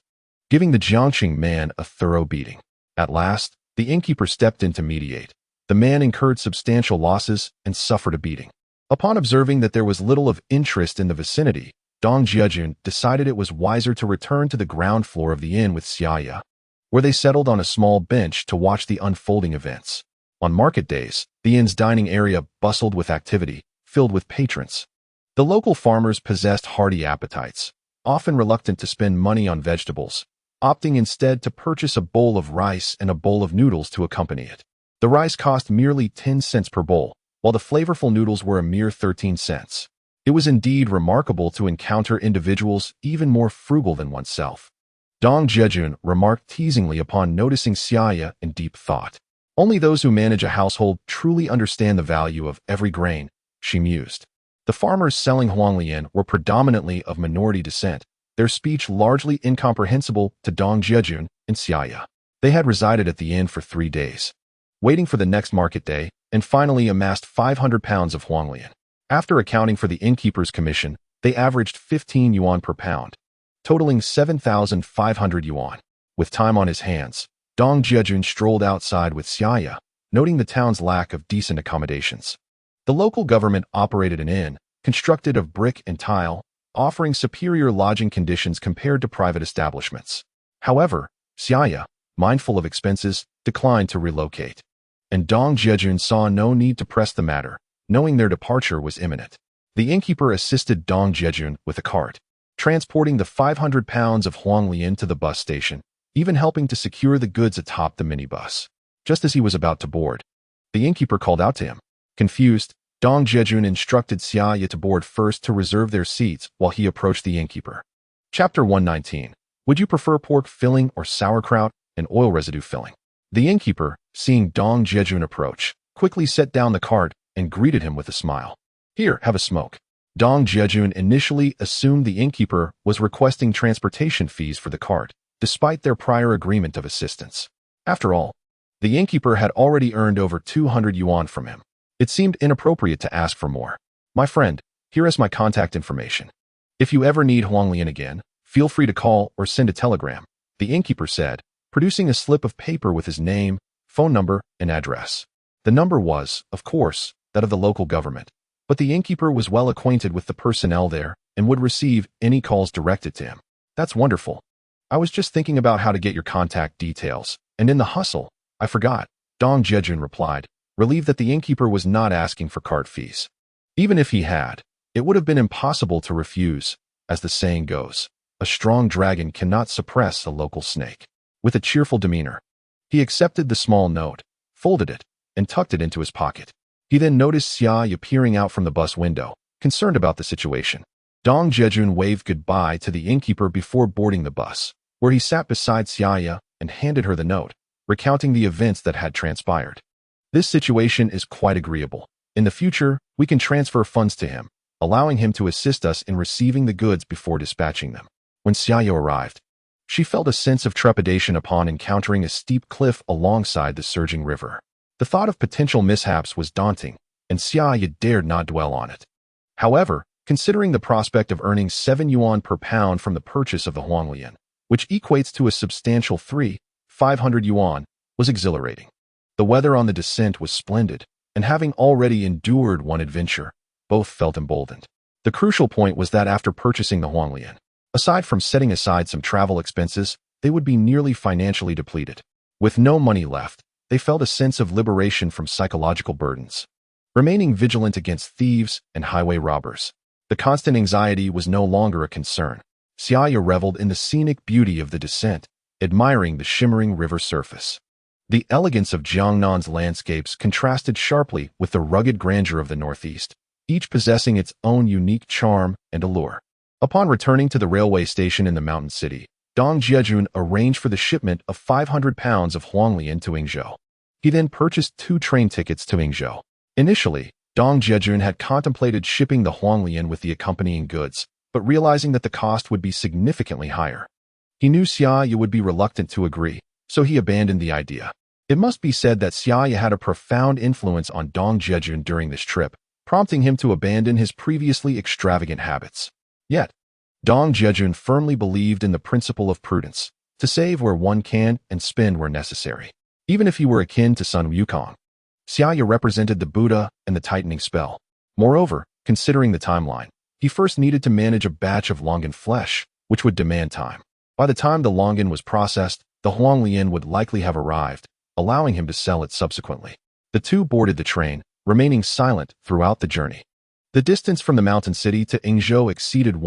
giving the Jiajun man a thorough beating. At last, the innkeeper stepped in to mediate. The man incurred substantial losses and suffered a beating. Upon observing that there was little of interest in the vicinity, Jiajun decided it was wiser to return to the ground floor of the inn with Xia Ya, where they settled on a small bench to watch the unfolding events. On market days, the inn's dining area bustled with activity, filled with patrons. The local farmers possessed hearty appetites, often reluctant to spend money on vegetables, opting instead to purchase a bowl of rice and a bowl of noodles to accompany it. The rice cost merely 10 cents per bowl, while the flavorful noodles were a mere 13 cents. It was indeed remarkable to encounter individuals even more frugal than oneself. Jiajun remarked teasingly upon noticing Xia Ya in deep thought. "Only those who manage a household truly understand the value of every grain," she mused. The farmers selling huanglian were predominantly of minority descent, their speech largely incomprehensible to Jiajun and Xia Ya. They had resided at the inn for 3 days, waiting for the next market day, and finally amassed 500 pounds of huanglian. After accounting for the innkeeper's commission, they averaged 15 yuan per pound, totaling 7,500 yuan. With time on his hands, Jiajun strolled outside with Xia Ya, noting the town's lack of decent accommodations. The local government operated an inn, constructed of brick and tile, offering superior lodging conditions compared to private establishments. However, Xia Ya, mindful of expenses, declined to relocate, and Jiajun saw no need to press the matter, knowing their departure was imminent. The innkeeper assisted Jiajun with a cart, transporting the 500 pounds of huanglian to the bus station, even helping to secure the goods atop the minibus. Just as he was about to board, the innkeeper called out to him. Confused, Jiajun instructed Xia Ya to board first to reserve their seats while he approached the innkeeper. Chapter 119. Would you prefer pork filling or sauerkraut and oil residue filling? The innkeeper, seeing Jiajun approach, quickly set down the cart and greeted him with a smile. "Here, have a smoke." Jiajun initially assumed the innkeeper was requesting transportation fees for the cart, despite their prior agreement of assistance. After all, the innkeeper had already earned over 200 yuan from him. It seemed inappropriate to ask for more. "My friend, here is my contact information. If you ever need huanglian again, feel free to call or send a telegram," the innkeeper said, producing a slip of paper with his name, phone number, and address. The number was, of course, that of the local government, but the innkeeper was well acquainted with the personnel there and would receive any calls directed to him. "That's wonderful. I was just thinking about how to get your contact details, and in the hustle, I forgot," Jiajun replied, relieved that the innkeeper was not asking for cart fees. Even if he had, it would have been impossible to refuse. As the saying goes, a strong dragon cannot suppress a local snake. With a cheerful demeanor, he accepted the small note, folded it, and tucked it into his pocket. He then noticed Xia Ya peering out from the bus window, concerned about the situation. Jiajun waved goodbye to the innkeeper before boarding the bus, where he sat beside Xia Ya and handed her the note, recounting the events that had transpired. "This situation is quite agreeable. In the future, we can transfer funds to him, allowing him to assist us in receiving the goods before dispatching them." When Xia Ya arrived, she felt a sense of trepidation upon encountering a steep cliff alongside the surging river. The thought of potential mishaps was daunting, and Xia Ya dared not dwell on it. However, considering the prospect of earning 7 yuan per pound from the purchase of the huanglian, which equates to a substantial 3,500 yuan, was exhilarating. The weather on the descent was splendid, and having already endured one adventure, both felt emboldened. The crucial point was that after purchasing the huanglian, aside from setting aside some travel expenses, they would be nearly financially depleted. With no money left, they felt a sense of liberation from psychological burdens, remaining vigilant against thieves and highway robbers. The constant anxiety was no longer a concern. Xia Ya reveled in the scenic beauty of the descent, admiring the shimmering river surface. The elegance of Jiangnan's landscapes contrasted sharply with the rugged grandeur of the northeast, each possessing its own unique charm and allure. Upon returning to the railway station in the mountain city, Jiajun arranged for the shipment of 500 pounds of huanglian to Yingzhou. He then purchased 2 train tickets to Yingzhou. Initially, Dong Jiajun had contemplated shipping the Huanglian with the accompanying goods, but realizing that the cost would be significantly higher. He knew Xia Ya would be reluctant to agree, so he abandoned the idea. It must be said that Xia Ya had a profound influence on Dong Jiajun during this trip, prompting him to abandon his previously extravagant habits. Yet, Dong Jiajun firmly believed in the principle of prudence, to save where one can and spend where necessary. Even if he were akin to Sun Wukong, Xia Ya represented the Buddha and the tightening spell. Moreover, considering the timeline, he first needed to manage a batch of Longan flesh, which would demand time. By the time the Longan was processed, the Huanglian would likely have arrived, allowing him to sell it subsequently. The two boarded the train, remaining silent throughout the journey. The distance from the mountain city to Yingzhou exceeded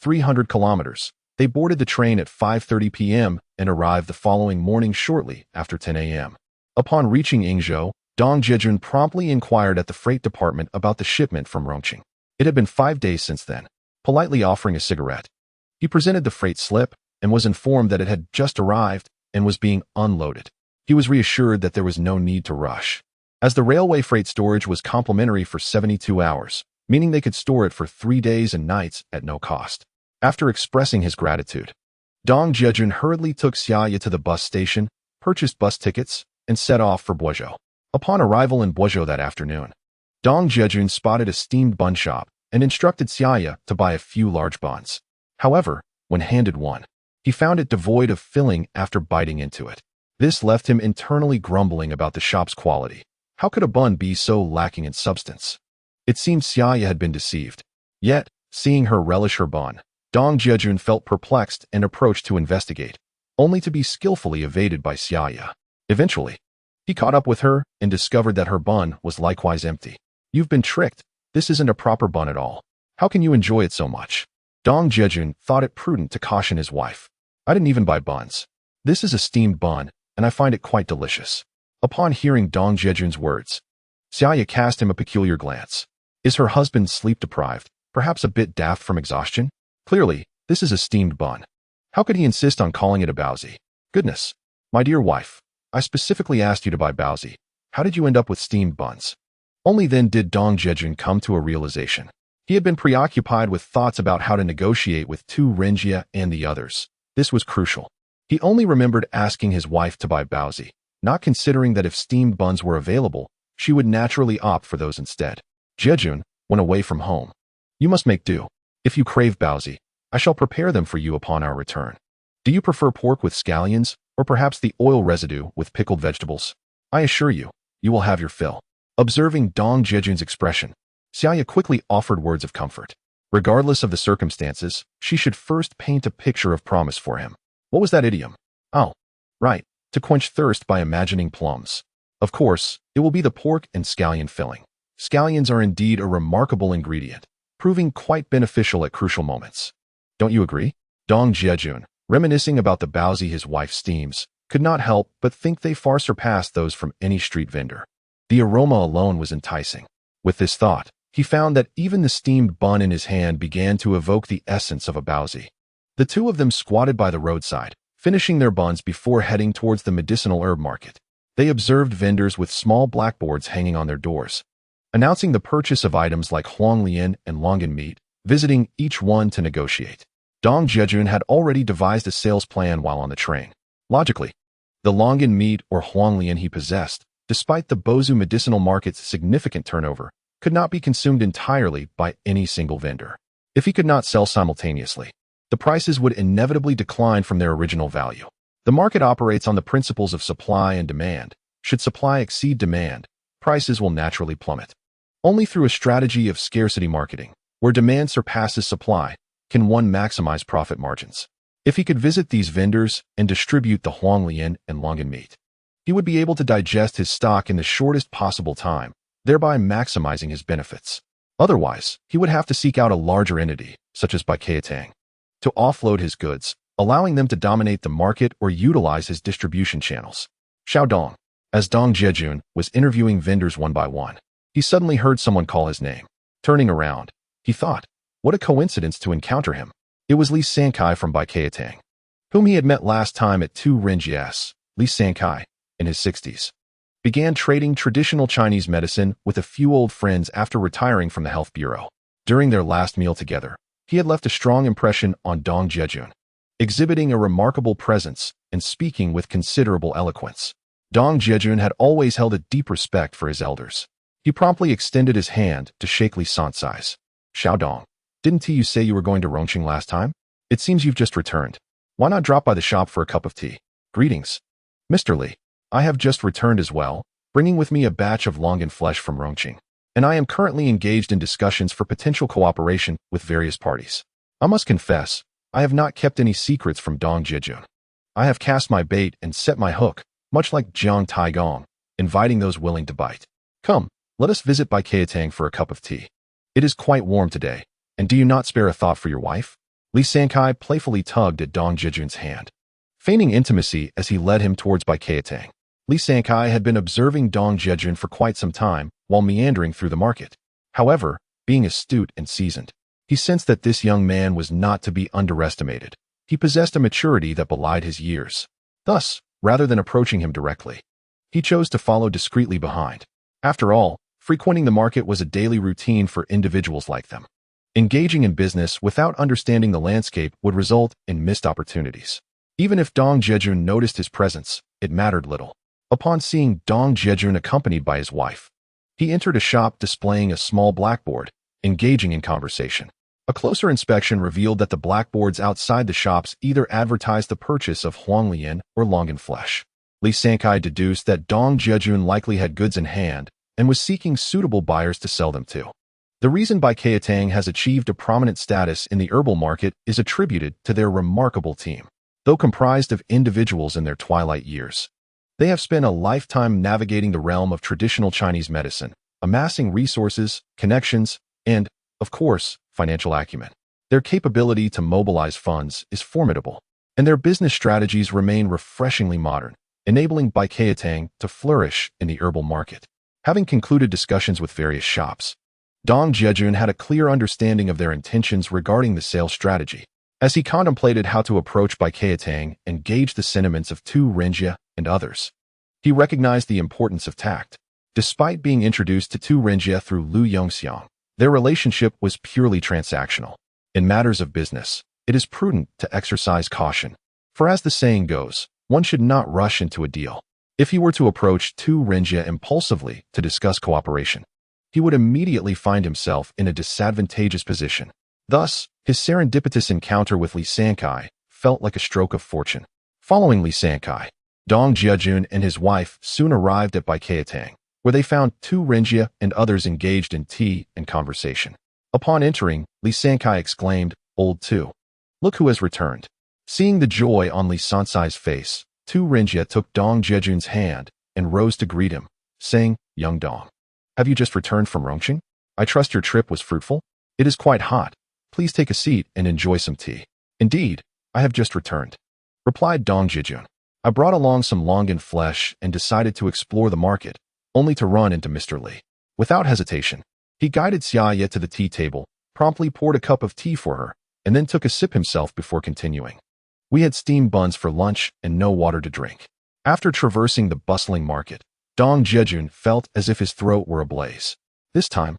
300 kilometers. They boarded the train at 5:30 p.m. and arrived the following morning shortly after 10 a.m. Upon reaching Yingzhou, Dong Jiajun promptly inquired at the freight department about the shipment from Rongqing. It had been 5 days since then, politely offering a cigarette. He presented the freight slip and was informed that it had just arrived and was being unloaded. He was reassured that there was no need to rush, as the railway freight storage was complimentary for 72 hours, meaning they could store it for 3 days and nights at no cost. After expressing his gratitude, Dong Jiajun hurriedly took Xia Ya to the bus station, purchased bus tickets, and set off for Guizhou. Upon arrival in Guizhou that afternoon, Dong Jiajun spotted a steamed bun shop and instructed Xia Ya to buy a few large buns. However, when handed one, he found it devoid of filling after biting into it. This left him internally grumbling about the shop's quality. How could a bun be so lacking in substance? It seemed Xia Ya had been deceived. Yet, seeing her relish her bun, Dong Jiajun felt perplexed and approached to investigate, only to be skillfully evaded by Xia Ya. Eventually, he caught up with her and discovered that her bun was likewise empty. You've been tricked. This isn't a proper bun at all. How can you enjoy it so much? Dong Jiajun thought it prudent to caution his wife. I didn't even buy buns. This is a steamed bun, and I find it quite delicious. Upon hearing Dong Jiajun's words, Xia Ya cast him a peculiar glance. Is her husband sleep-deprived, perhaps a bit daft from exhaustion? Clearly, this is a steamed bun. How could he insist on calling it a baozi? Goodness, my dear wife, I specifically asked you to buy baozi. How did you end up with steamed buns? Only then did Dong Jiajun come to a realization. He had been preoccupied with thoughts about how to negotiate with Tu Renjia and the others. This was crucial. He only remembered asking his wife to buy baozi, not considering that if steamed buns were available, she would naturally opt for those instead. Jiajun went away from home. You must make do. If you crave baozi, I shall prepare them for you upon our return. Do you prefer pork with scallions, or perhaps the oil residue with pickled vegetables? I assure you, you will have your fill. Observing Dong Jiajun's expression, Xia Ya quickly offered words of comfort. Regardless of the circumstances, she should first paint a picture of promise for him. What was that idiom? Oh, right, to quench thirst by imagining plums. Of course, it will be the pork and scallion filling. Scallions are indeed a remarkable ingredient, proving quite beneficial at crucial moments. Don't you agree? Dong Jiajun, reminiscing about the baozi his wife steams, could not help but think they far surpassed those from any street vendor. The aroma alone was enticing. With this thought, he found that even the steamed bun in his hand began to evoke the essence of a baozi. The two of them squatted by the roadside, finishing their buns before heading towards the medicinal herb market. They observed vendors with small blackboards hanging on their doors, announcing the purchase of items like huanglian and longan meat, visiting each one to negotiate. Dong Jiajun had already devised a sales plan while on the train. Logically, the longan meat or huanglian he possessed, despite the Bozu medicinal market's significant turnover, could not be consumed entirely by any single vendor. If he could not sell simultaneously, the prices would inevitably decline from their original value. The market operates on the principles of supply and demand. Should supply exceed demand, prices will naturally plummet. Only through a strategy of scarcity marketing, where demand surpasses supply, can one maximize profit margins. If he could visit these vendors and distribute the huanglian and longan meat, he would be able to digest his stock in the shortest possible time, thereby maximizing his benefits. Otherwise, he would have to seek out a larger entity, such as Baikiatang, to offload his goods, allowing them to dominate the market or utilize his distribution channels. Xiaodong, as Dong Jiajun was interviewing vendors one by one, he suddenly heard someone call his name. Turning around, he thought, what a coincidence to encounter him. It was Li Sankai from Baikiatang, whom he had met last time at Tu Renjia's. Li Sankai, in his 60s. began trading traditional Chinese medicine with a few old friends after retiring from the health bureau. During their last meal together, he had left a strong impression on Dong Jiajun, exhibiting a remarkable presence and speaking with considerable eloquence. Dong Jiajun had always held a deep respect for his elders. He promptly extended his hand to shake Li Sanzai's. "Xiao Dong, didn't you say you were going to Rongqing last time? It seems you've just returned. Why not drop by the shop for a cup of tea? Greetings. Mr. Li, I have just returned as well, bringing with me a batch of longan flesh from Rongqing, and I am currently engaged in discussions for potential cooperation with various parties. I must confess, I have not kept any secrets from Dong Jiajun. I have cast my bait and set my hook, much like Jiang Taigong, inviting those willing to bite. Come, let us visit Bai Keitang for a cup of tea. It is quite warm today, and do you not spare a thought for your wife?" Li Sankai playfully tugged at Dong Jiajun's hand, feigning intimacy as he led him towards Bai Keitang. Li Sankai had been observing Dong Jiajun for quite some time while meandering through the market. However, being astute and seasoned, he sensed that this young man was not to be underestimated. He possessed a maturity that belied his years. Thus, rather than approaching him directly, he chose to follow discreetly behind. After all, frequenting the market was a daily routine for individuals like them. Engaging in business without understanding the landscape would result in missed opportunities. Even if Dong Jiajun noticed his presence, it mattered little. Upon seeing Dong Jiajun accompanied by his wife, he entered a shop displaying a small blackboard, engaging in conversation. A closer inspection revealed that the blackboards outside the shops either advertised the purchase of huanglian or longan flesh. Li Sankai deduced that Dong Jiajun likely had goods in hand and was seeking suitable buyers to sell them to. The reason Bai Keitang has achieved a prominent status in the herbal market is attributed to their remarkable team. Though comprised of individuals in their twilight years, they have spent a lifetime navigating the realm of traditional Chinese medicine, amassing resources, connections, and, of course, financial acumen. Their capability to mobilize funds is formidable, and their business strategies remain refreshingly modern, enabling Bai Keitang to flourish in the herbal market. Having concluded discussions with various shops, Dong Jiajun had a clear understanding of their intentions regarding the sales strategy. As he contemplated how to approach Bai Keitang and gauge the sentiments of Tu Renjia and others, he recognized the importance of tact. Despite being introduced to Tu Renjia through Lu Yongxiang, their relationship was purely transactional. In matters of business, it is prudent to exercise caution, for as the saying goes, one should not rush into a deal. If he were to approach Tu Renjia impulsively to discuss cooperation, he would immediately find himself in a disadvantageous position. Thus, his serendipitous encounter with Li Sankai felt like a stroke of fortune. Following Li Sankai, Dong Jiajun and his wife soon arrived at Bai Keitang, where they found Tu Renjia and others engaged in tea and conversation. Upon entering, Li Sankai exclaimed, "Old Tu, look who has returned." Seeing the joy on Li Sanzai's face, Tu Renjia took Dong Jiajun's hand and rose to greet him, saying, "Young Dong, have you just returned from Rongqing? I trust your trip was fruitful? It is quite hot. Please take a seat and enjoy some tea." "Indeed, I have just returned," replied Dong Jiajun. "I brought along some longan flesh and decided to explore the market, only to run into Mr. Li." Without hesitation, he guided Xia Ya to the tea table, promptly poured a cup of tea for her, and then took a sip himself before continuing. "We had steamed buns for lunch and no water to drink." After traversing the bustling market, Dong Jiajun felt as if his throat were ablaze. This time,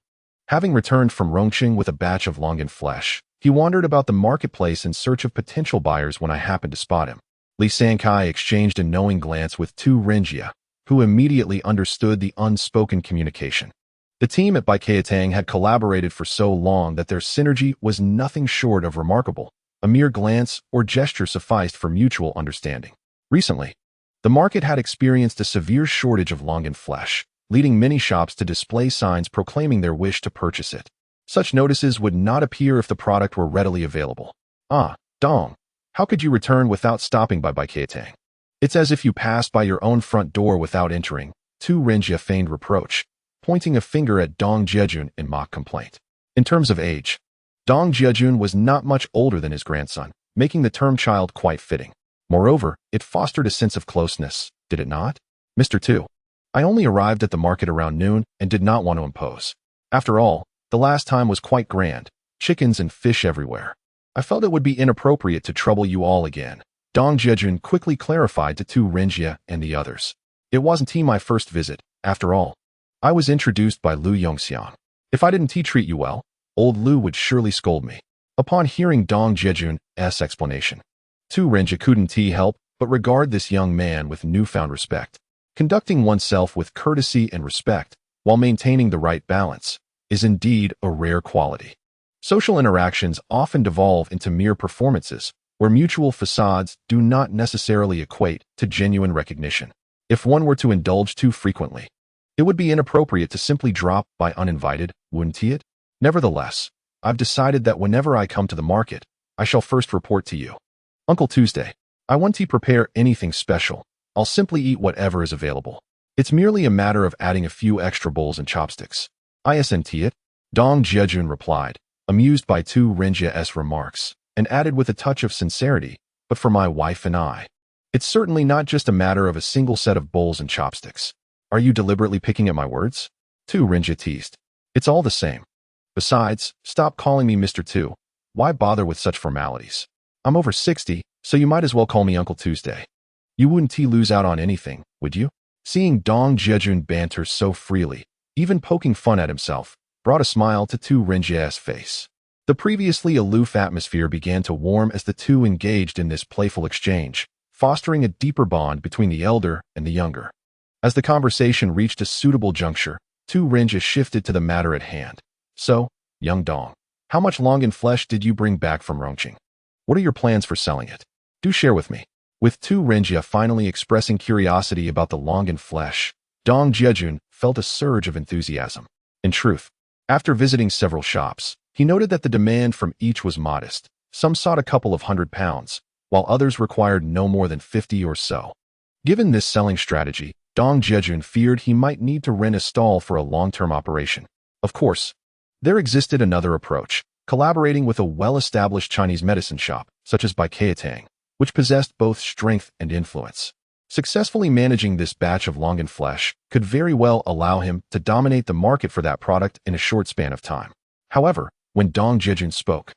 having returned from Rongqing with a batch of longan flesh, he wandered about the marketplace in search of potential buyers when I happened to spot him. Li Sankai exchanged a knowing glance with Tu Renjia, who immediately understood the unspoken communication. The team at Bai Keitang had collaborated for so long that their synergy was nothing short of remarkable. A mere glance or gesture sufficed for mutual understanding. Recently, the market had experienced a severe shortage of longan flesh, leading many shops to display signs proclaiming their wish to purchase it. Such notices would not appear if the product were readily available. "Ah, Dong, how could you return without stopping by Bai Keitang? It's as if you passed by your own front door without entering," Tu Renjia feigned reproach, pointing a finger at Dong Jiajun in mock complaint. In terms of age, Dong Jiajun was not much older than his grandson, making the term child quite fitting. Moreover, it fostered a sense of closeness, did it not? "Mr. Tu, I only arrived at the market around noon and did not want to impose. After all, the last time was quite grand, chickens and fish everywhere. I felt it would be inappropriate to trouble you all again," Dong Jiajun quickly clarified to Tu Renjia and the others. It wasn't my first visit, after all. I was introduced by Lu Yongxiang. If I didn't treat you well, old Lu would surely scold me. Upon hearing Dong Jiajun's explanation, Tu Renjia couldn't help but regard this young man with newfound respect. Conducting oneself with courtesy and respect, while maintaining the right balance, is indeed a rare quality. Social interactions often devolve into mere performances, where mutual facades do not necessarily equate to genuine recognition. If one were to indulge too frequently, it would be inappropriate to simply drop by uninvited, wouldn't it? Nevertheless, I've decided that whenever I come to the market, I shall first report to you. Uncle Tuesday, I won't prepare anything special. I'll simply eat whatever is available. It's merely a matter of adding a few extra bowls and chopsticks. Isn't it? Dong Jiajun replied, amused by Tu Renjia's remarks, and added with a touch of sincerity, but for my wife and I. It's certainly not just a matter of a single set of bowls and chopsticks. Are you deliberately picking at my words? Tu Renjia teased. It's all the same. Besides, stop calling me Mr. Tu. Why bother with such formalities? I'm over 60, so you might as well call me Uncle Tuesday. You wouldn't lose out on anything, would you? Seeing Dong Jiajun banter so freely, even poking fun at himself, brought a smile to Tu Renjia's face. The previously aloof atmosphere began to warm as the two engaged in this playful exchange, fostering a deeper bond between the elder and the younger. As the conversation reached a suitable juncture, Tu Renjia shifted to the matter at hand. So, young Dong, how much longan flesh did you bring back from Rongqing? What are your plans for selling it? Do share with me. With Tu Renjia finally expressing curiosity about the longan flesh, Dong Jiajun felt a surge of enthusiasm. In truth, after visiting several shops, he noted that the demand from each was modest. Some sought a couple of £100, while others required no more than 50 or so. Given this selling strategy, Dong Jiajun feared he might need to rent a stall for a long-term operation. Of course, there existed another approach, collaborating with a well-established Chinese medicine shop, such as Baijiatang, which possessed both strength and influence. Successfully managing this batch of longan flesh could very well allow him to dominate the market for that product in a short span of time. However, when Dong Jiajun spoke,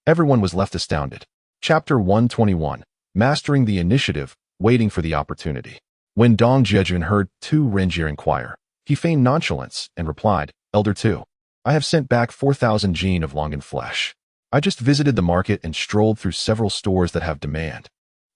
everyone was left astounded. Chapter 121, Mastering the Initiative, Waiting for the Opportunity. When Dong Jiajun heard Tu Renjia inquire, he feigned nonchalance and replied, Elder Tu, I have sent back 4,000 jin of longan flesh. I just visited the market and strolled through several stores that have demand.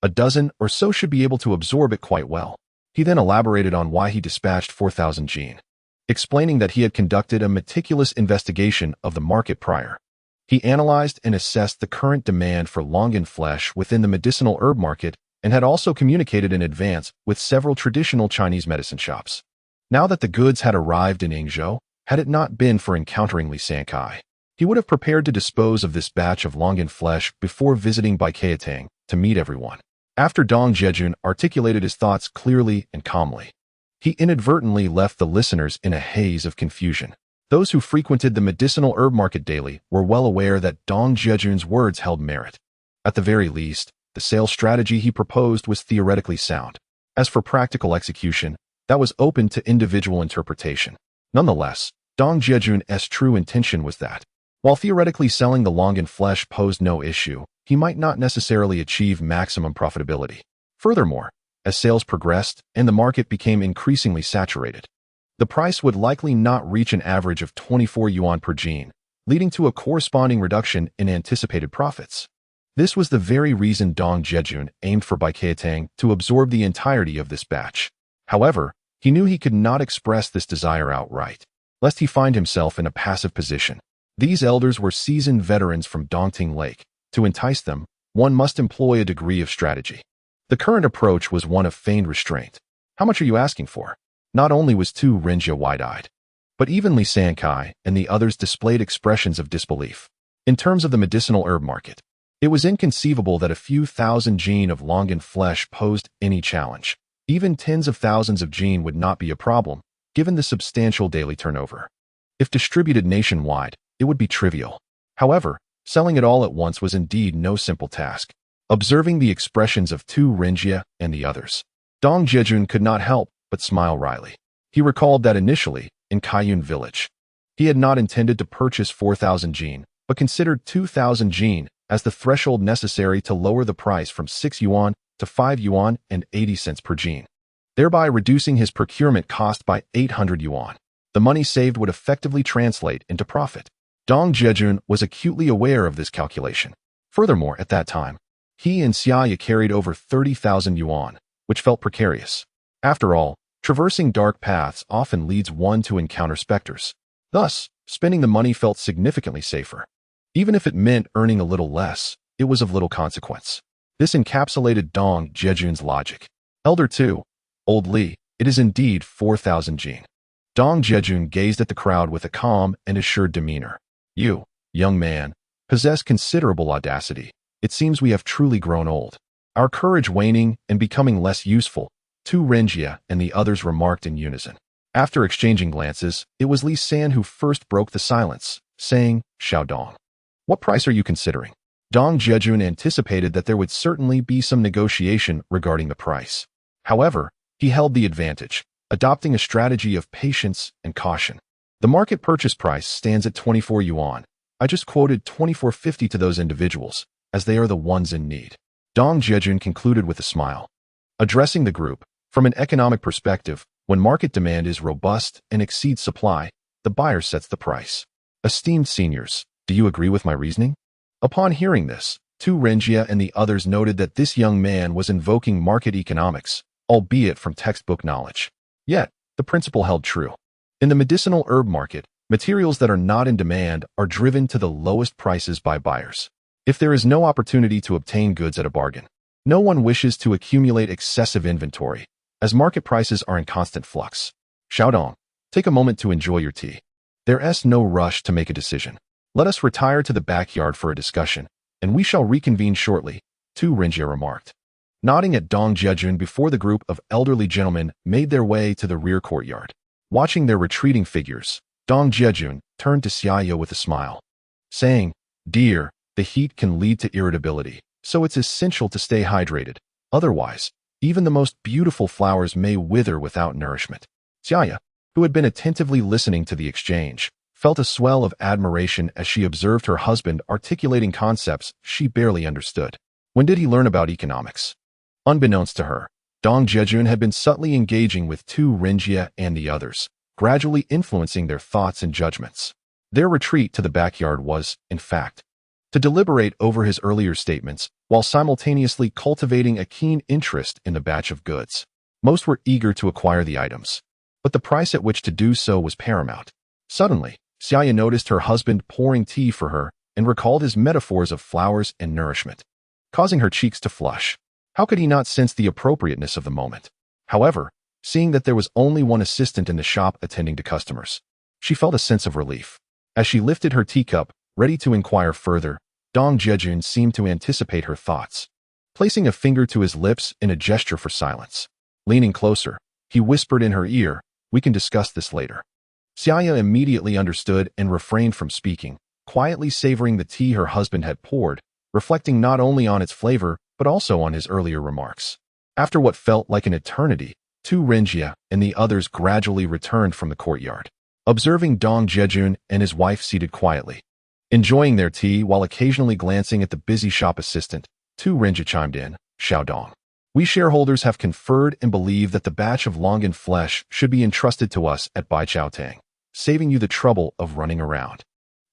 A dozen or so should be able to absorb it quite well. He then elaborated on why he dispatched 4,000 jin, explaining that he had conducted a meticulous investigation of the market prior. He analyzed and assessed the current demand for longan flesh within the medicinal herb market and had also communicated in advance with several traditional Chinese medicine shops. Now that the goods had arrived in Yingzhou, had it not been for encountering Li Sankai, he would have prepared to dispose of this batch of longan flesh before visiting Baijiatang to meet everyone. After Dong Jiajun articulated his thoughts clearly and calmly, he inadvertently left the listeners in a haze of confusion. Those who frequented the medicinal herb market daily were well aware that Dong Jiajun's words held merit. At the very least, the sales strategy he proposed was theoretically sound. As for practical execution, that was open to individual interpretation. Nonetheless, Dong Jiajun's true intention was that, while theoretically selling the longan flesh posed no issue, he might not necessarily achieve maximum profitability. Furthermore, as sales progressed and the market became increasingly saturated, the price would likely not reach an average of 24 yuan per jin, leading to a corresponding reduction in anticipated profits. This was the very reason Dong Jiajun aimed for Baijiatang to absorb the entirety of this batch. However, he knew he could not express this desire outright, lest he find himself in a passive position. These elders were seasoned veterans from Dongting Lake. To entice them, one must employ a degree of strategy. The current approach was one of feigned restraint. How much are you asking for? Not only was Tu Renjia wide-eyed, but even Li Sankai and the others displayed expressions of disbelief. In terms of the medicinal herb market, it was inconceivable that a few thousand jin of longan flesh posed any challenge. Even tens of thousands of jin would not be a problem, given the substantial daily turnover. If distributed nationwide, it would be trivial. However, selling it all at once was indeed no simple task. Observing the expressions of Tu Renjia and the others, Dong Jiajun could not help but smile wryly. He recalled that initially, in Kaiyun village, he had not intended to purchase 4,000 jin, but considered 2,000 jin as the threshold necessary to lower the price from 6 yuan to 5 yuan and 80 cents per jin. thereby reducing his procurement cost by 800 yuan. The money saved would effectively translate into profit. Dong Jiajun was acutely aware of this calculation. Furthermore, at that time, he and Xia Ya carried over 30,000 yuan, which felt precarious. After all, traversing dark paths often leads one to encounter specters. Thus, spending the money felt significantly safer. Even if it meant earning a little less, it was of little consequence. This encapsulated Dong Jiajun's logic. Elder 2, Old Li, it is indeed 4,000 jin. Dong Jiajun gazed at the crowd with a calm and assured demeanor. You, young man, possess considerable audacity. It seems we have truly grown old. Our courage waning and becoming less useful, Xia and the others remarked in unison. After exchanging glances, it was Li San who first broke the silence, saying, Xiaodong, what price are you considering? Dong Jiajun anticipated that there would certainly be some negotiation regarding the price. However, he held the advantage, adopting a strategy of patience and caution. The market purchase price stands at 24 yuan. I just quoted 24.50 to those individuals, as they are the ones in need. Dong Jiajun concluded with a smile. Addressing the group, from an economic perspective, when market demand is robust and exceeds supply, the buyer sets the price. Esteemed seniors, do you agree with my reasoning? Upon hearing this, Xia and the others noted that this young man was invoking market economics, albeit from textbook knowledge. Yet, the principle held true. In the medicinal herb market, materials that are not in demand are driven to the lowest prices by buyers. If there is no opportunity to obtain goods at a bargain, no one wishes to accumulate excessive inventory, as market prices are in constant flux. Xiaodong, take a moment to enjoy your tea. There's no rush to make a decision. Let us retire to the backyard for a discussion, and we shall reconvene shortly, Xia remarked. Nodding at Dong Jiajun before the group of elderly gentlemen made their way to the rear courtyard. Watching their retreating figures, Dong Jiajun turned to Xia Ya with a smile, saying, Dear, the heat can lead to irritability, so it's essential to stay hydrated. Otherwise, even the most beautiful flowers may wither without nourishment. Xia Ya, who had been attentively listening to the exchange, felt a swell of admiration as she observed her husband articulating concepts she barely understood. When did he learn about economics? Unbeknownst to her, Dong Jiajun had been subtly engaging with Xia and the others, gradually influencing their thoughts and judgments. Their retreat to the backyard was, in fact, to deliberate over his earlier statements while simultaneously cultivating a keen interest in the batch of goods. Most were eager to acquire the items, but the price at which to do so was paramount. Suddenly, Xia Ya noticed her husband pouring tea for her and recalled his metaphors of flowers and nourishment, causing her cheeks to flush. How could he not sense the appropriateness of the moment? However, seeing that there was only one assistant in the shop attending to customers, she felt a sense of relief. As she lifted her teacup, ready to inquire further, Dong Jiajun seemed to anticipate her thoughts. Placing a finger to his lips in a gesture for silence. Leaning closer, he whispered in her ear, we can discuss this later. Xia Ya immediately understood and refrained from speaking, quietly savoring the tea her husband had poured, reflecting not only on its flavor, but also on his earlier remarks. After what felt like an eternity, Xia and the others gradually returned from the courtyard, observing Dong Jiajun and his wife seated quietly, enjoying their tea while occasionally glancing at the busy shop assistant. Xia chimed in, Xiaodong. We shareholders have conferred and believe that the batch of Longan flesh should be entrusted to us at Baijiaotang, saving you the trouble of running around.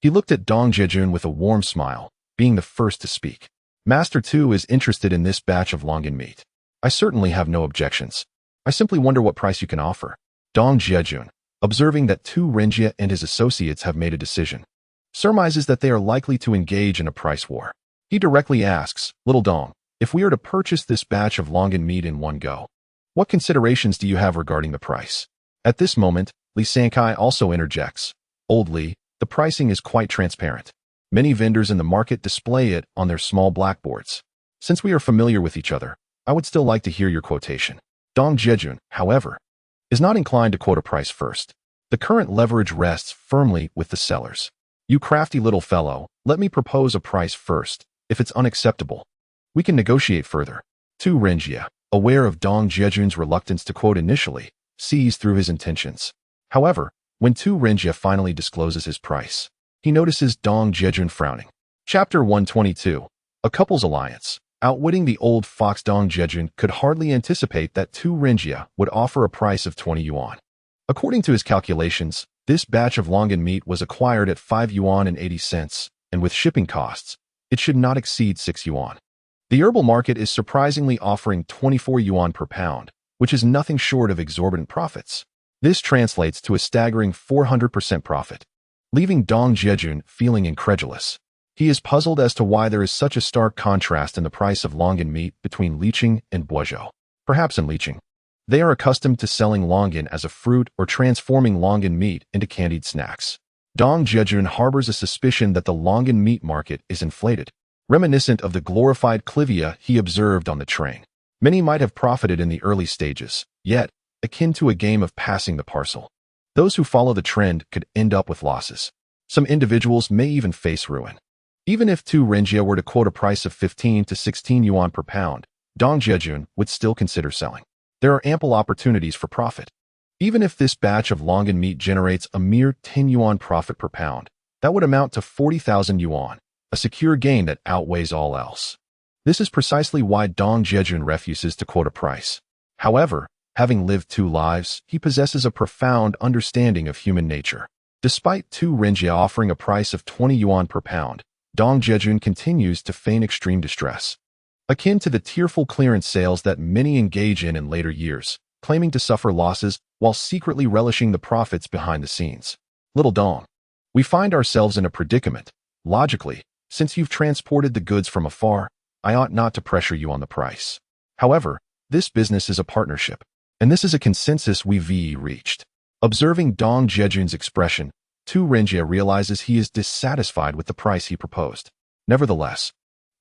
He looked at Dong Jiajun with a warm smile, being the first to speak. Master Tu is interested in this batch of Longan meat. I certainly have no objections. I simply wonder what price you can offer. Dong Jiajun, observing that Xia and his associates have made a decision, surmises that they are likely to engage in a price war. He directly asks, Little Dong, if we are to purchase this batch of Longan meat in one go, what considerations do you have regarding the price? At this moment, Li Sankai also interjects. Old Li, the pricing is quite transparent. Many vendors in the market display it on their small blackboards. Since we are familiar with each other, I would still like to hear your quotation. Dong Jiajun, however, is not inclined to quote a price first. The current leverage rests firmly with the sellers. You crafty little fellow, let me propose a price first. If it's unacceptable, we can negotiate further. Xia, aware of Dong Jiajun's reluctance to quote initially, sees through his intentions. However, when Xia finally discloses his price, he notices Dong Jiajun frowning. Chapter 122. A Couple's Alliance. Outwitting the old fox, Dong Jiajun could hardly anticipate that 2 ringgit would offer a price of 20 yuan. According to his calculations, this batch of longan meat was acquired at 5 yuan and 80 cents, and with shipping costs, it should not exceed 6 yuan. The herbal market is surprisingly offering 24 yuan per pound, which is nothing short of exorbitant profits. This translates to a staggering 400% profit, leaving Dong Jiajun feeling incredulous. He is puzzled as to why there is such a stark contrast in the price of longan meat between Liqing and Guozhou. Perhaps in Liqing, they are accustomed to selling longan as a fruit or transforming longan meat into candied snacks. Dong Jiajun harbors a suspicion that the longan meat market is inflated, reminiscent of the glorified clivia he observed on the train. Many might have profited in the early stages, yet, akin to a game of passing the parcel. Those who follow the trend could end up with losses. Some individuals may even face ruin. Even if 2 ringgit were to quote a price of 15 to 16 yuan per pound, Dong Jiajun would still consider selling. There are ample opportunities for profit. Even if this batch of longan meat generates a mere 10 yuan profit per pound, that would amount to 40,000 yuan, a secure gain that outweighs all else. This is precisely why Dong Jiajun refuses to quote a price. However, having lived 2 lives, he possesses a profound understanding of human nature. Despite 2 ringgit offering a price of 20 yuan per pound, Dong Jiajun continues to feign extreme distress, akin to the tearful clearance sales that many engage in later years, claiming to suffer losses while secretly relishing the profits behind the scenes. Little Dong, we find ourselves in a predicament. Logically, since you've transported the goods from afar, I ought not to pressure you on the price. However, this business is a partnership, and this is a consensus we've reached. Observing Dong Jiajun's expression, 2 ringgit realizes he is dissatisfied with the price he proposed. Nevertheless,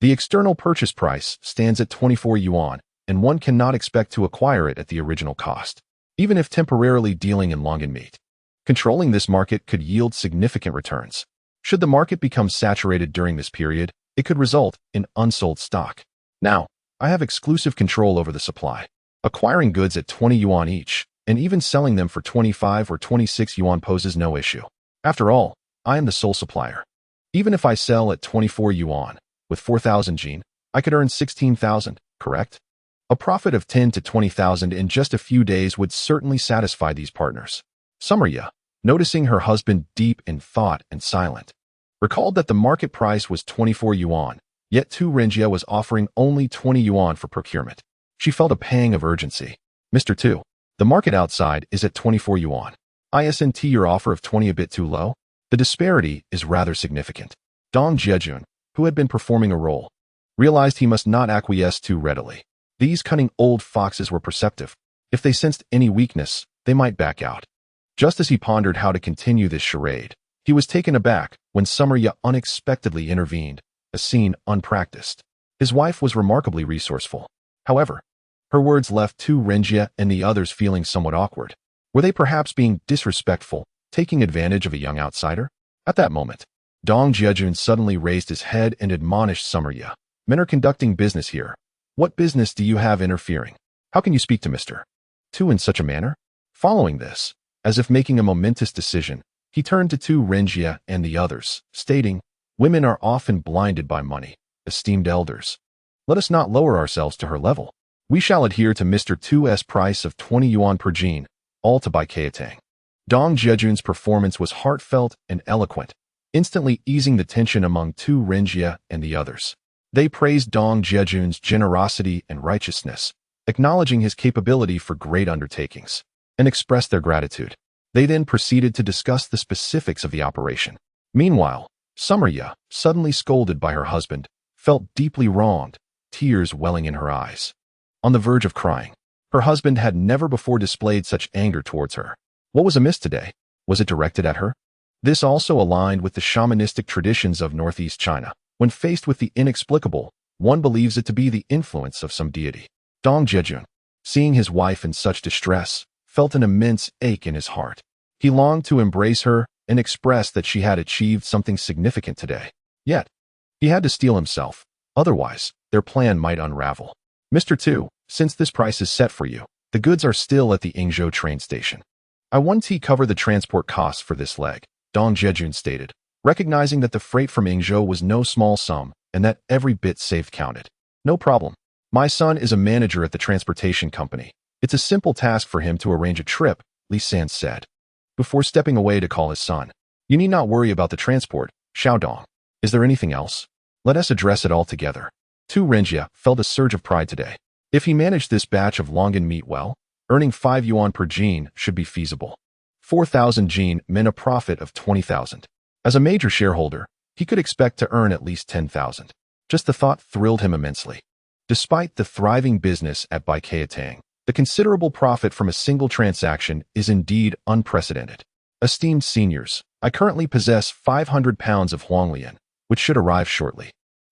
the external purchase price stands at 24 yuan, and one cannot expect to acquire it at the original cost, even if temporarily dealing in longan meat. Controlling this market could yield significant returns. Should the market become saturated during this period, it could result in unsold stock. Now, I have exclusive control over the supply. Acquiring goods at 20 yuan each, and even selling them for 25 or 26 yuan poses no issue. After all, I am the sole supplier. Even if I sell at 24 yuan, with 4,000 jin, I could earn 16,000, correct? A profit of 10 to 20,000 in just a few days would certainly satisfy these partners. Xia Ya, noticing her husband deep in thought and silent, recalled that the market price was 24 yuan, yet 2 ringgit was offering only 20 yuan for procurement. She felt a pang of urgency. Mr. 2, the market outside is at 24 yuan. Isn't your offer of 20 a bit too low? The disparity is rather significant. Dong Jiajun, who had been performing a role, realized he must not acquiesce too readily. These cunning old foxes were perceptive. If they sensed any weakness, they might back out. Just as he pondered how to continue this charade, he was taken aback when Xia Ya unexpectedly intervened, a scene unpracticed. His wife was remarkably resourceful. However, her words left 2 ringgit and the others feeling somewhat awkward. Were they perhaps being disrespectful, taking advantage of a young outsider? At that moment, Dong Jiajun suddenly raised his head and admonished Xia Ya. Men are conducting business here. What business do you have interfering? How can you speak to Mr. 2 in such a manner? Following this, as if making a momentous decision, he turned to 2 ringgit and the others, stating, "Women are often blinded by money, esteemed elders. Let us not lower ourselves to her level. We shall adhere to Mr. 2's price of 20 yuan per jin, all to buy Kaitang." Dong Jiajun's performance was heartfelt and eloquent, instantly easing the tension among 2 ringgit and the others. They praised Dong Jiajun's generosity and righteousness, acknowledging his capability for great undertakings, and expressed their gratitude. They then proceeded to discuss the specifics of the operation. Meanwhile, Xia Ya, suddenly scolded by her husband, felt deeply wronged, tears welling in her eyes. On the verge of crying, her husband had never before displayed such anger towards her. What was amiss today? Was it directed at her? This also aligned with the shamanistic traditions of Northeast China. When faced with the inexplicable, one believes it to be the influence of some deity. Dong Jiajun, seeing his wife in such distress, felt an immense ache in his heart. He longed to embrace her and express that she had achieved something significant today. Yet, he had to steel himself, otherwise, their plan might unravel. Mr. 2, since this price is set for you, the goods are still at the Yingzhou train station. I want to cover the transport costs for this leg, Dong Jiajun stated, recognizing that the freight from Yingzhou was no small sum and that every bit saved counted. No problem. My son is a manager at the transportation company. It's a simple task for him to arrange a trip, Li San said, before stepping away to call his son. You need not worry about the transport, Xiaodong. Is there anything else? Let us address it all together. Tu Renjie felt a surge of pride today. If he managed this batch of longan meat well, earning 5 yuan per jean should be feasible. 4,000 jean meant a profit of 20,000. As a major shareholder, he could expect to earn at least 10,000. Just the thought thrilled him immensely. Despite the thriving business at Baikeatang, the considerable profit from a single transaction is indeed unprecedented. Esteemed seniors, I currently possess 500 pounds of Huanglian, which should arrive shortly.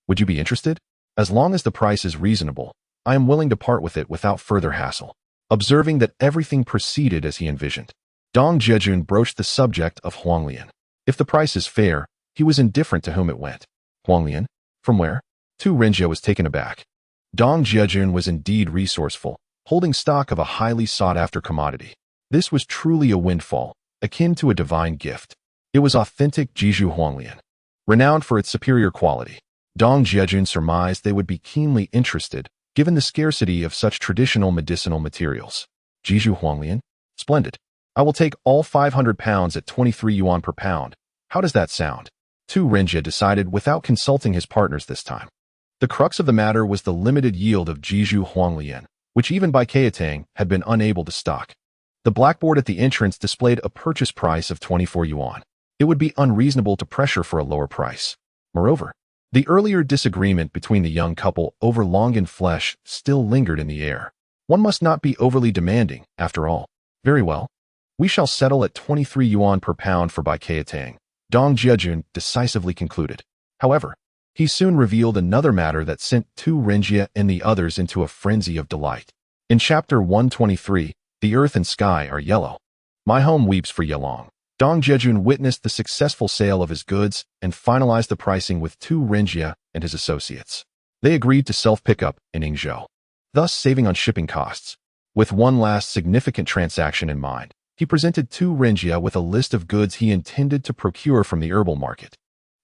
Would you be interested? As long as the price is reasonable, I am willing to part with it without further hassle. Observing that everything proceeded as he envisioned, Dong Jiajun broached the subject of Huanglian. If the price is fair, he was indifferent to whom it went. Huanglian? From where? Tu Renjie was taken aback. Dong Jiajun was indeed resourceful, holding stock of a highly sought-after commodity. This was truly a windfall, akin to a divine gift. It was authentic Jiaju Huanglian, renowned for its superior quality. Dong Jiajun surmised they would be keenly interested, given the scarcity of such traditional medicinal materials. Jiaju Huanglian? Splendid. I will take all 500 pounds at 23 yuan per pound. How does that sound? Tu Renjie decided without consulting his partners this time. The crux of the matter was the limited yield of Jiaju Huanglian, which even Baikeatang had been unable to stock. The blackboard at the entrance displayed a purchase price of 24 yuan. It would be unreasonable to pressure for a lower price. Moreover, the earlier disagreement between the young couple over longan flesh still lingered in the air. One must not be overly demanding, after all. Very well. We shall settle at 23 yuan per pound for Baikeatang, Dong Jiajun decisively concluded. However, he soon revealed another matter that sent Tu Renjie and the others into a frenzy of delight. In chapter 123, the earth and sky are yellow. My home weeps for Yelong. Dong Jiajun witnessed the successful sale of his goods and finalized the pricing with Tu Renjie and his associates. They agreed to self-pickup in Yingzhou, thus saving on shipping costs. With one last significant transaction in mind, he presented Tu Renjie with a list of goods he intended to procure from the herbal market,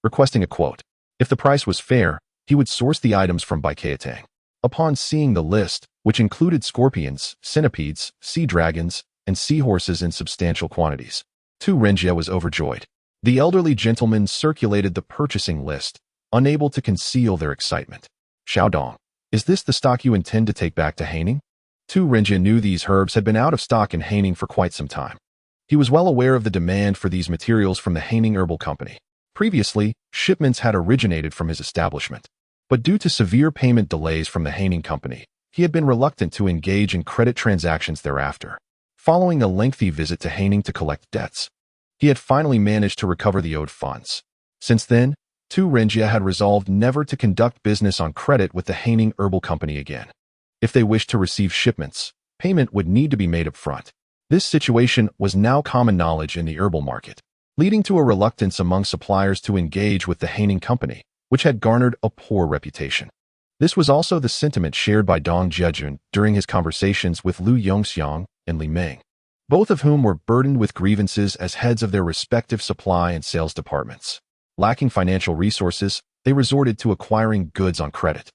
requesting a quote. If the price was fair, he would source the items from Baikeatang. Upon seeing the list, which included scorpions, centipedes, sea dragons, and seahorses in substantial quantities, Tu Renjie was overjoyed. The elderly gentlemen circulated the purchasing list, unable to conceal their excitement. Xiaodong, is this the stock you intend to take back to Haining? Tu Renjie knew these herbs had been out of stock in Haining for quite some time. He was well aware of the demand for these materials from the Haining Herbal Company. Previously, shipments had originated from his establishment, but due to severe payment delays from the Haining Company, he had been reluctant to engage in credit transactions thereafter. Following a lengthy visit to Haining to collect debts, he had finally managed to recover the owed funds. Since then, Tu Renjie had resolved never to conduct business on credit with the Haining Herbal Company again. If they wished to receive shipments, payment would need to be made up front. This situation was now common knowledge in the herbal market, leading to a reluctance among suppliers to engage with the Haining Company, which had garnered a poor reputation. This was also the sentiment shared by Dong Jiajun during his conversations with Lu Yongxiang and Li Meng, both of whom were burdened with grievances as heads of their respective supply and sales departments. Lacking financial resources, they resorted to acquiring goods on credit,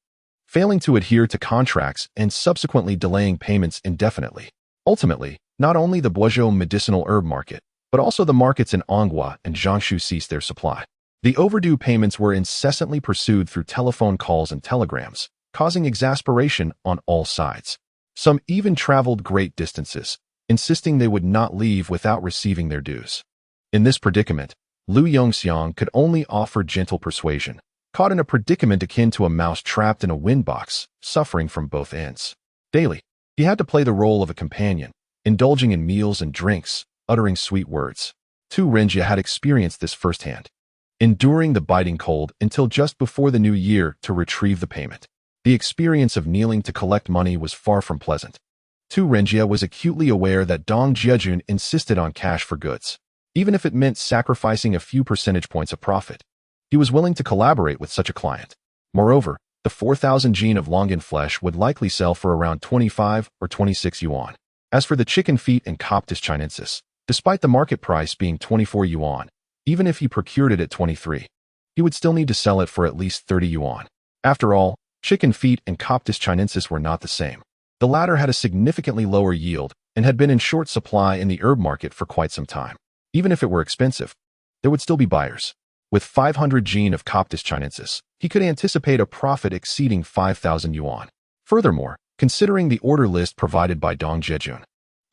failing to adhere to contracts and subsequently delaying payments indefinitely. Ultimately, not only the Boizhou medicinal herb market, but also the markets in Anghua and Jiangsu ceased their supply. The overdue payments were incessantly pursued through telephone calls and telegrams, causing exasperation on all sides. Some even traveled great distances, insisting they would not leave without receiving their dues. In this predicament, Lu Yongxiang could only offer gentle persuasion, caught in a predicament akin to a mouse trapped in a windbox, suffering from both ends. Daily, he had to play the role of a companion, indulging in meals and drinks, uttering sweet words. Tu Renjie had experienced this firsthand, enduring the biting cold until just before the new year to retrieve the payment. The experience of kneeling to collect money was far from pleasant. Tu Renjie was acutely aware that Dong Jiajun insisted on cash for goods, even if it meant sacrificing a few percentage points of profit. He was willing to collaborate with such a client. Moreover, the 4,000 jean of longan flesh would likely sell for around 25 or 26 yuan. As for the chicken feet and Coptis chinensis, despite the market price being 24 yuan, even if he procured it at 23, he would still need to sell it for at least 30 yuan. After all, Chicken feet and Coptis chinensis were not the same. The latter had a significantly lower yield and had been in short supply in the herb market for quite some time. Even if it were expensive, there would still be buyers. With 500 gene of Coptis chinensis, he could anticipate a profit exceeding 5,000 yuan. Furthermore, considering the order list provided by Dong Jiajun,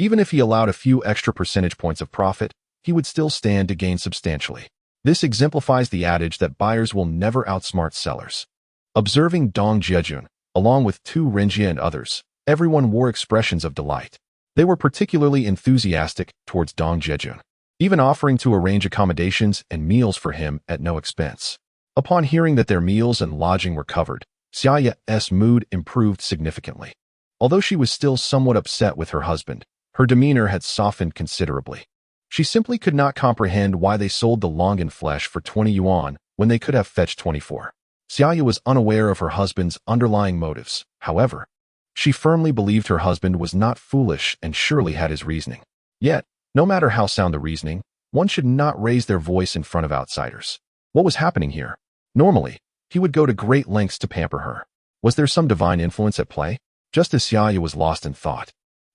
even if he allowed a few extra percentage points of profit, he would still stand to gain substantially. This exemplifies the adage that buyers will never outsmart sellers. Observing Dong Jiajun, along with Tu Renjie and others, everyone wore expressions of delight. They were particularly enthusiastic towards Dong Jiajun, even offering to arrange accommodations and meals for him at no expense. Upon hearing that their meals and lodging were covered, Xia Ya's mood improved significantly. Although she was still somewhat upset with her husband, her demeanor had softened considerably. She simply could not comprehend why they sold the longan flesh for 20 yuan when they could have fetched 24. Xia Ya was unaware of her husband's underlying motives. However, she firmly believed her husband was not foolish and surely had his reasoning. Yet, no matter how sound the reasoning, one should not raise their voice in front of outsiders. What was happening here? Normally, he would go to great lengths to pamper her. Was there some divine influence at play? Just as Xia Ya was lost in thought,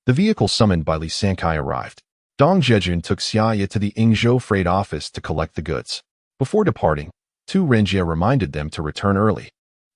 the vehicle summoned by Li Sankai arrived. Dong Jiajun took Xia Ya to the Yingzhou freight office to collect the goods. Before departing, Tu Renjie reminded them to return early,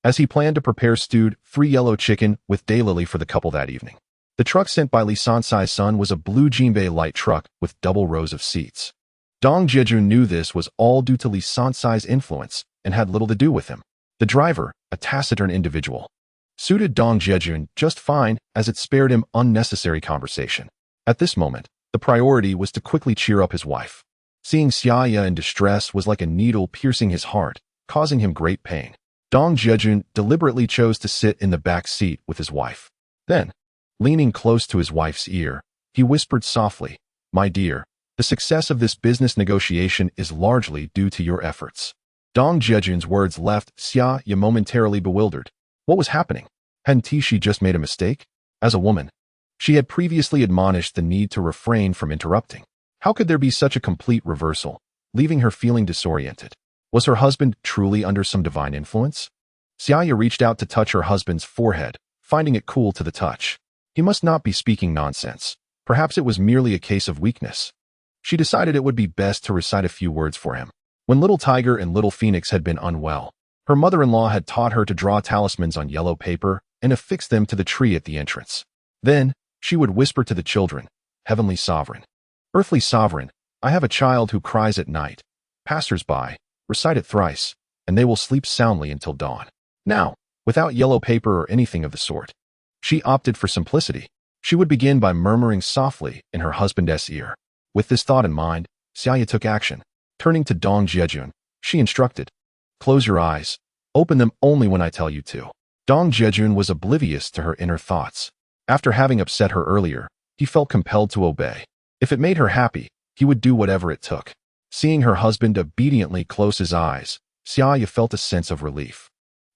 as he planned to prepare stewed, free yellow chicken with daylily for the couple that evening. The truck sent by Li Sansai's son was a blue Jinbei light truck with double rows of seats. Dong Jiajun knew this was all due to Li Sansai's influence and had little to do with him. The driver, a taciturn individual, suited Dong Jiajun just fine as it spared him unnecessary conversation. At this moment, the priority was to quickly cheer up his wife. Seeing Xia Ya in distress was like a needle piercing his heart, causing him great pain. Dong Jiajun deliberately chose to sit in the back seat with his wife. Then, leaning close to his wife's ear, he whispered softly, "My dear, the success of this business negotiation is largely due to your efforts." Dong Jiajun's words left Xia Ya momentarily bewildered. What was happening? Hadn't she just made a mistake? As a woman, she had previously admonished the need to refrain from interrupting. How could there be such a complete reversal, leaving her feeling disoriented? Was her husband truly under some divine influence? Xia Ya reached out to touch her husband's forehead, finding it cool to the touch. He must not be speaking nonsense. Perhaps it was merely a case of weakness. She decided it would be best to recite a few words for him. When Little Tiger and Little Phoenix had been unwell, her mother-in-law had taught her to draw talismans on yellow paper and affix them to the tree at the entrance. Then, she would whisper to the children, "Heavenly Sovereign, Earthly Sovereign, I have a child who cries at night. Passers-by, recite it thrice, and they will sleep soundly until dawn." Now, without yellow paper or anything of the sort, she opted for simplicity. She would begin by murmuring softly in her husband's ear. With this thought in mind, Xia Ya took action. Turning to Dong Jiajun, she instructed, "Close your eyes. Open them only when I tell you to." Dong Jiajun was oblivious to her inner thoughts. After having upset her earlier, he felt compelled to obey. If it made her happy, he would do whatever it took. Seeing her husband obediently close his eyes, Xia Ya felt a sense of relief.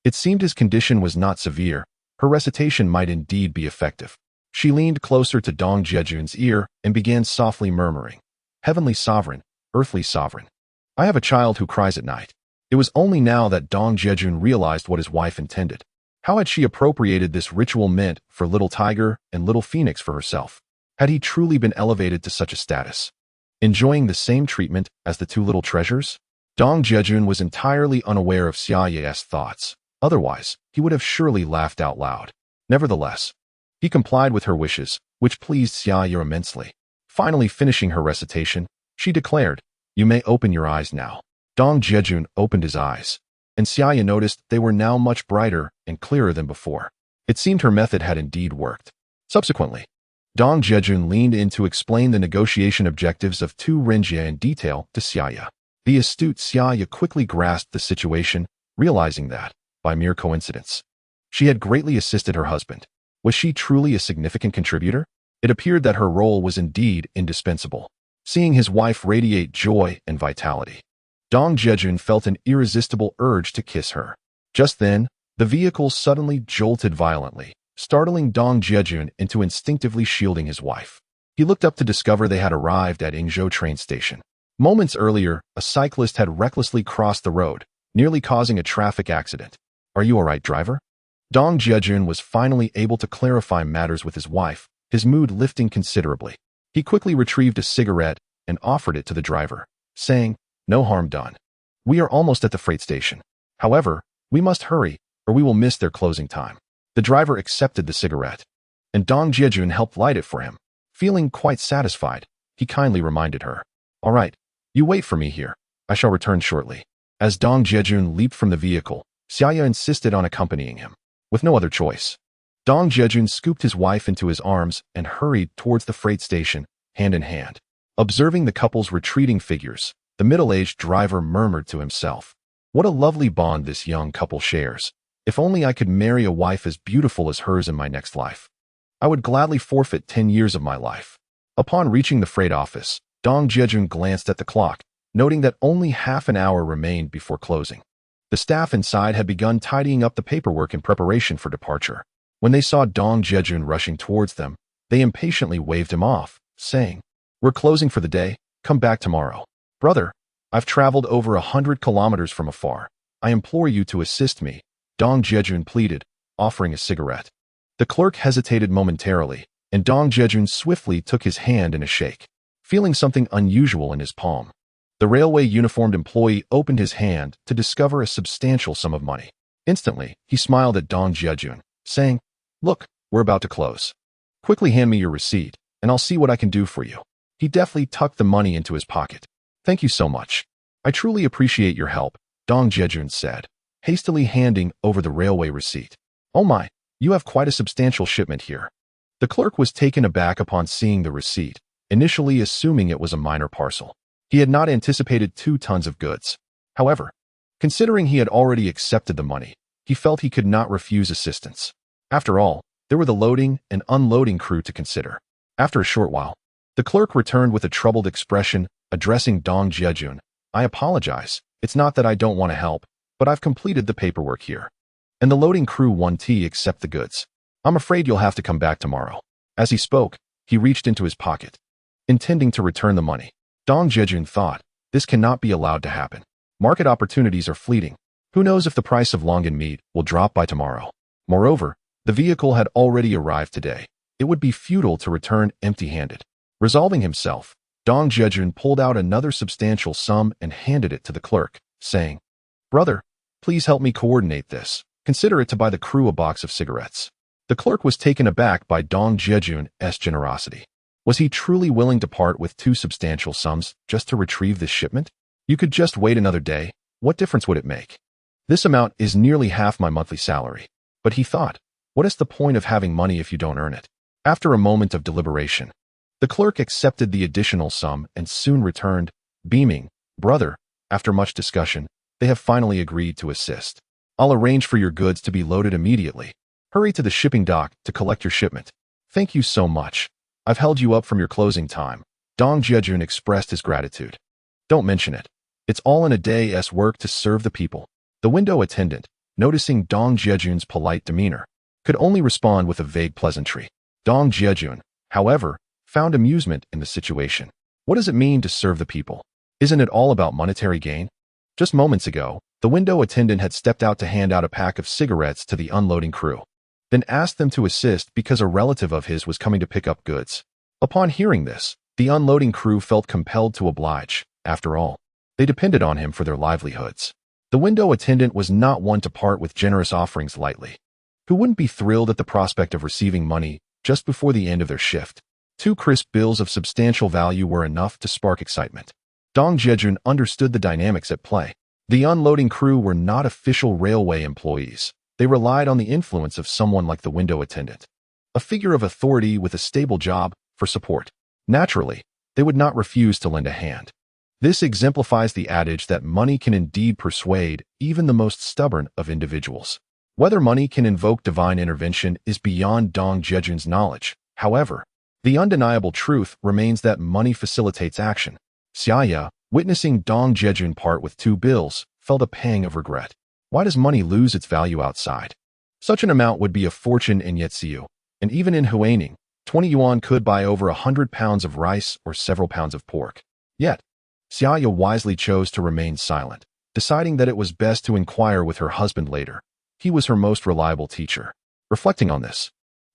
It seemed his condition was not severe. Her recitation might indeed be effective. She leaned closer to Dong Jiajun's ear and began softly murmuring, "Heavenly Sovereign, Earthly Sovereign, I have a child who cries at night." It was only now that Dong Jiajun realized what his wife intended. How had she appropriated this ritual meant for Little Tiger and Little Phoenix for herself? Had he truly been elevated to such a status, enjoying the same treatment as the two little treasures? Dong Jiajun was entirely unaware of Xia Ya's thoughts. Otherwise, he would have surely laughed out loud. Nevertheless, he complied with her wishes, which pleased Xia Ya immensely. Finally finishing her recitation, she declared, "You may open your eyes now." Dong Jiajun opened his eyes, and Xia Ya noticed they were now much brighter and clearer than before. It seemed her method had indeed worked. Subsequently, Dong Jiajun leaned in to explain the negotiation objectives of Tu Renjie in detail to Xia Ya. The astute Xia Ya quickly grasped the situation, realizing that, by mere coincidence, she had greatly assisted her husband. Was she truly a significant contributor? It appeared that her role was indeed indispensable. Seeing his wife radiate joy and vitality, Dong Jiajun felt an irresistible urge to kiss her. Just then, the vehicle suddenly jolted violently, startling Dong Jiajun into instinctively shielding his wife. He looked up to discover they had arrived at Yingzhou train station. Moments earlier, a cyclist had recklessly crossed the road, nearly causing a traffic accident. "Are you all right, driver?" Dong Jiajun was finally able to clarify matters with his wife, his mood lifting considerably. He quickly retrieved a cigarette and offered it to the driver, saying, "No harm done. We are almost at the freight station. However, we must hurry, or we will miss their closing time." The driver accepted the cigarette, and Dong Jiajun helped light it for him. Feeling quite satisfied, he kindly reminded her, "All right, you wait for me here. I shall return shortly." As Dong Jiajun leaped from the vehicle, Xia Ya insisted on accompanying him. With no other choice, Dong Jiajun scooped his wife into his arms and hurried towards the freight station, hand in hand. Observing the couple's retreating figures, the middle-aged driver murmured to himself, "What a lovely bond this young couple shares. If only I could marry a wife as beautiful as hers in my next life. I would gladly forfeit 10 years of my life." Upon reaching the freight office, Dong Jiajun glanced at the clock, noting that only half an hour remained before closing. The staff inside had begun tidying up the paperwork in preparation for departure. When they saw Dong Jiajun rushing towards them, they impatiently waved him off, saying, "We're closing for the day. Come back tomorrow." "Brother, I've traveled over 100 kilometers from afar. I implore you to assist me," Dong Jiajun pleaded, offering a cigarette. The clerk hesitated momentarily, and Dong Jiajun swiftly took his hand in a shake, feeling something unusual in his palm. The railway uniformed employee opened his hand to discover a substantial sum of money. Instantly, he smiled at Dong Jiajun, saying, "Look, we're about to close. Quickly hand me your receipt, and I'll see what I can do for you." He deftly tucked the money into his pocket. "Thank you so much. I truly appreciate your help," Dong Jiajun said, hastily handing over the railway receipt. "Oh my, you have quite a substantial shipment here." The clerk was taken aback upon seeing the receipt, initially assuming it was a minor parcel. He had not anticipated 2 tons of goods. However, considering he had already accepted the money, he felt he could not refuse assistance. After all, there were the loading and unloading crew to consider. After a short while, the clerk returned with a troubled expression, addressing Dong Jiajun. "I apologize. It's not that I don't want to help, but I've completed the paperwork here. And the loading crew won't accept the goods. I'm afraid you'll have to come back tomorrow." As he spoke, he reached into his pocket, intending to return the money. Dong Jiajun thought, this cannot be allowed to happen. Market opportunities are fleeting. Who knows if the price of longan meat will drop by tomorrow? Moreover, the vehicle had already arrived today. It would be futile to return empty-handed. Resolving himself, Dong Jiajun pulled out another substantial sum and handed it to the clerk, saying, "Brother, please help me coordinate this. Consider it to buy the crew a box of cigarettes." The clerk was taken aback by Dong Jiajun's generosity. Was he truly willing to part with 2 substantial sums just to retrieve this shipment? "You could just wait another day. What difference would it make? This amount is nearly half my monthly salary." But he thought, what is the point of having money if you don't earn it? After a moment of deliberation, the clerk accepted the additional sum and soon returned, beaming, "Brother, after much discussion, they have finally agreed to assist. I'll arrange for your goods to be loaded immediately. Hurry to the shipping dock to collect your shipment." "Thank you so much. I've held you up from your closing time." Dong Jiajun expressed his gratitude. "Don't mention it. It's all in a day's work to serve the people." The window attendant, noticing Dong Jiajun's polite demeanor, could only respond with a vague pleasantry. Dong Jiajun, however, found amusement in the situation. What does it mean to serve the people? Isn't it all about monetary gain? Just moments ago, the window attendant had stepped out to hand out a pack of cigarettes to the unloading crew, then asked them to assist because a relative of his was coming to pick up goods. Upon hearing this, the unloading crew felt compelled to oblige. After all, they depended on him for their livelihoods. The window attendant was not one to part with generous offerings lightly. Who wouldn't be thrilled at the prospect of receiving money just before the end of their shift? 2 crisp bills of substantial value were enough to spark excitement. Dong Jiajun understood the dynamics at play. The unloading crew were not official railway employees. They relied on the influence of someone like the window attendant, a figure of authority with a stable job, for support. Naturally, they would not refuse to lend a hand. This exemplifies the adage that money can indeed persuade even the most stubborn of individuals. Whether money can invoke divine intervention is beyond Dong Jiajun's knowledge. However, the undeniable truth remains that money facilitates action. Xia Ya, witnessing Dong Jiajun part with 2 bills, felt a pang of regret. Why does money lose its value outside? Such an amount would be a fortune in Yetziu, and even in Huaining, 20 yuan could buy over 100 pounds of rice or several pounds of pork. Yet, Xia Ya wisely chose to remain silent, deciding that it was best to inquire with her husband later. He was her most reliable teacher. Reflecting on this,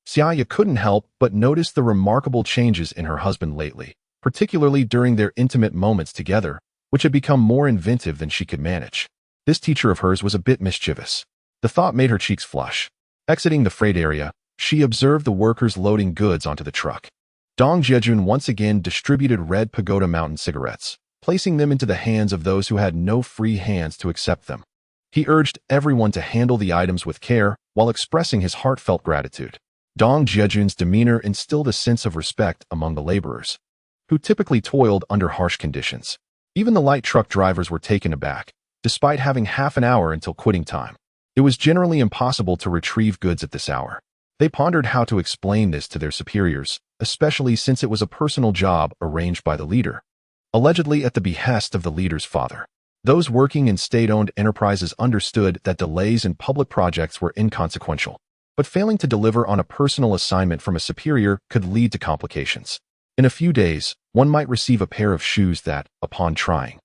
Xia Ya couldn't help but notice the remarkable changes in her husband lately, particularly during their intimate moments together, which had become more inventive than she could manage. This teacher of hers was a bit mischievous. The thought made her cheeks flush. Exiting the freight area, she observed the workers loading goods onto the truck. Jiajun once again distributed red Pagoda Mountain cigarettes, placing them into the hands of those who had no free hands to accept them. He urged everyone to handle the items with care while expressing his heartfelt gratitude. Jiajun's demeanor instilled a sense of respect among the laborers, who typically toiled under harsh conditions. Even the light truck drivers were taken aback, despite having half an hour until quitting time. It was generally impossible to retrieve goods at this hour. They pondered how to explain this to their superiors, especially since it was a personal job arranged by the leader, allegedly at the behest of the leader's father. Those working in state-owned enterprises understood that delays in public projects were inconsequential, but failing to deliver on a personal assignment from a superior could lead to complications. In a few days, one might receive a pair of shoes that, upon trying,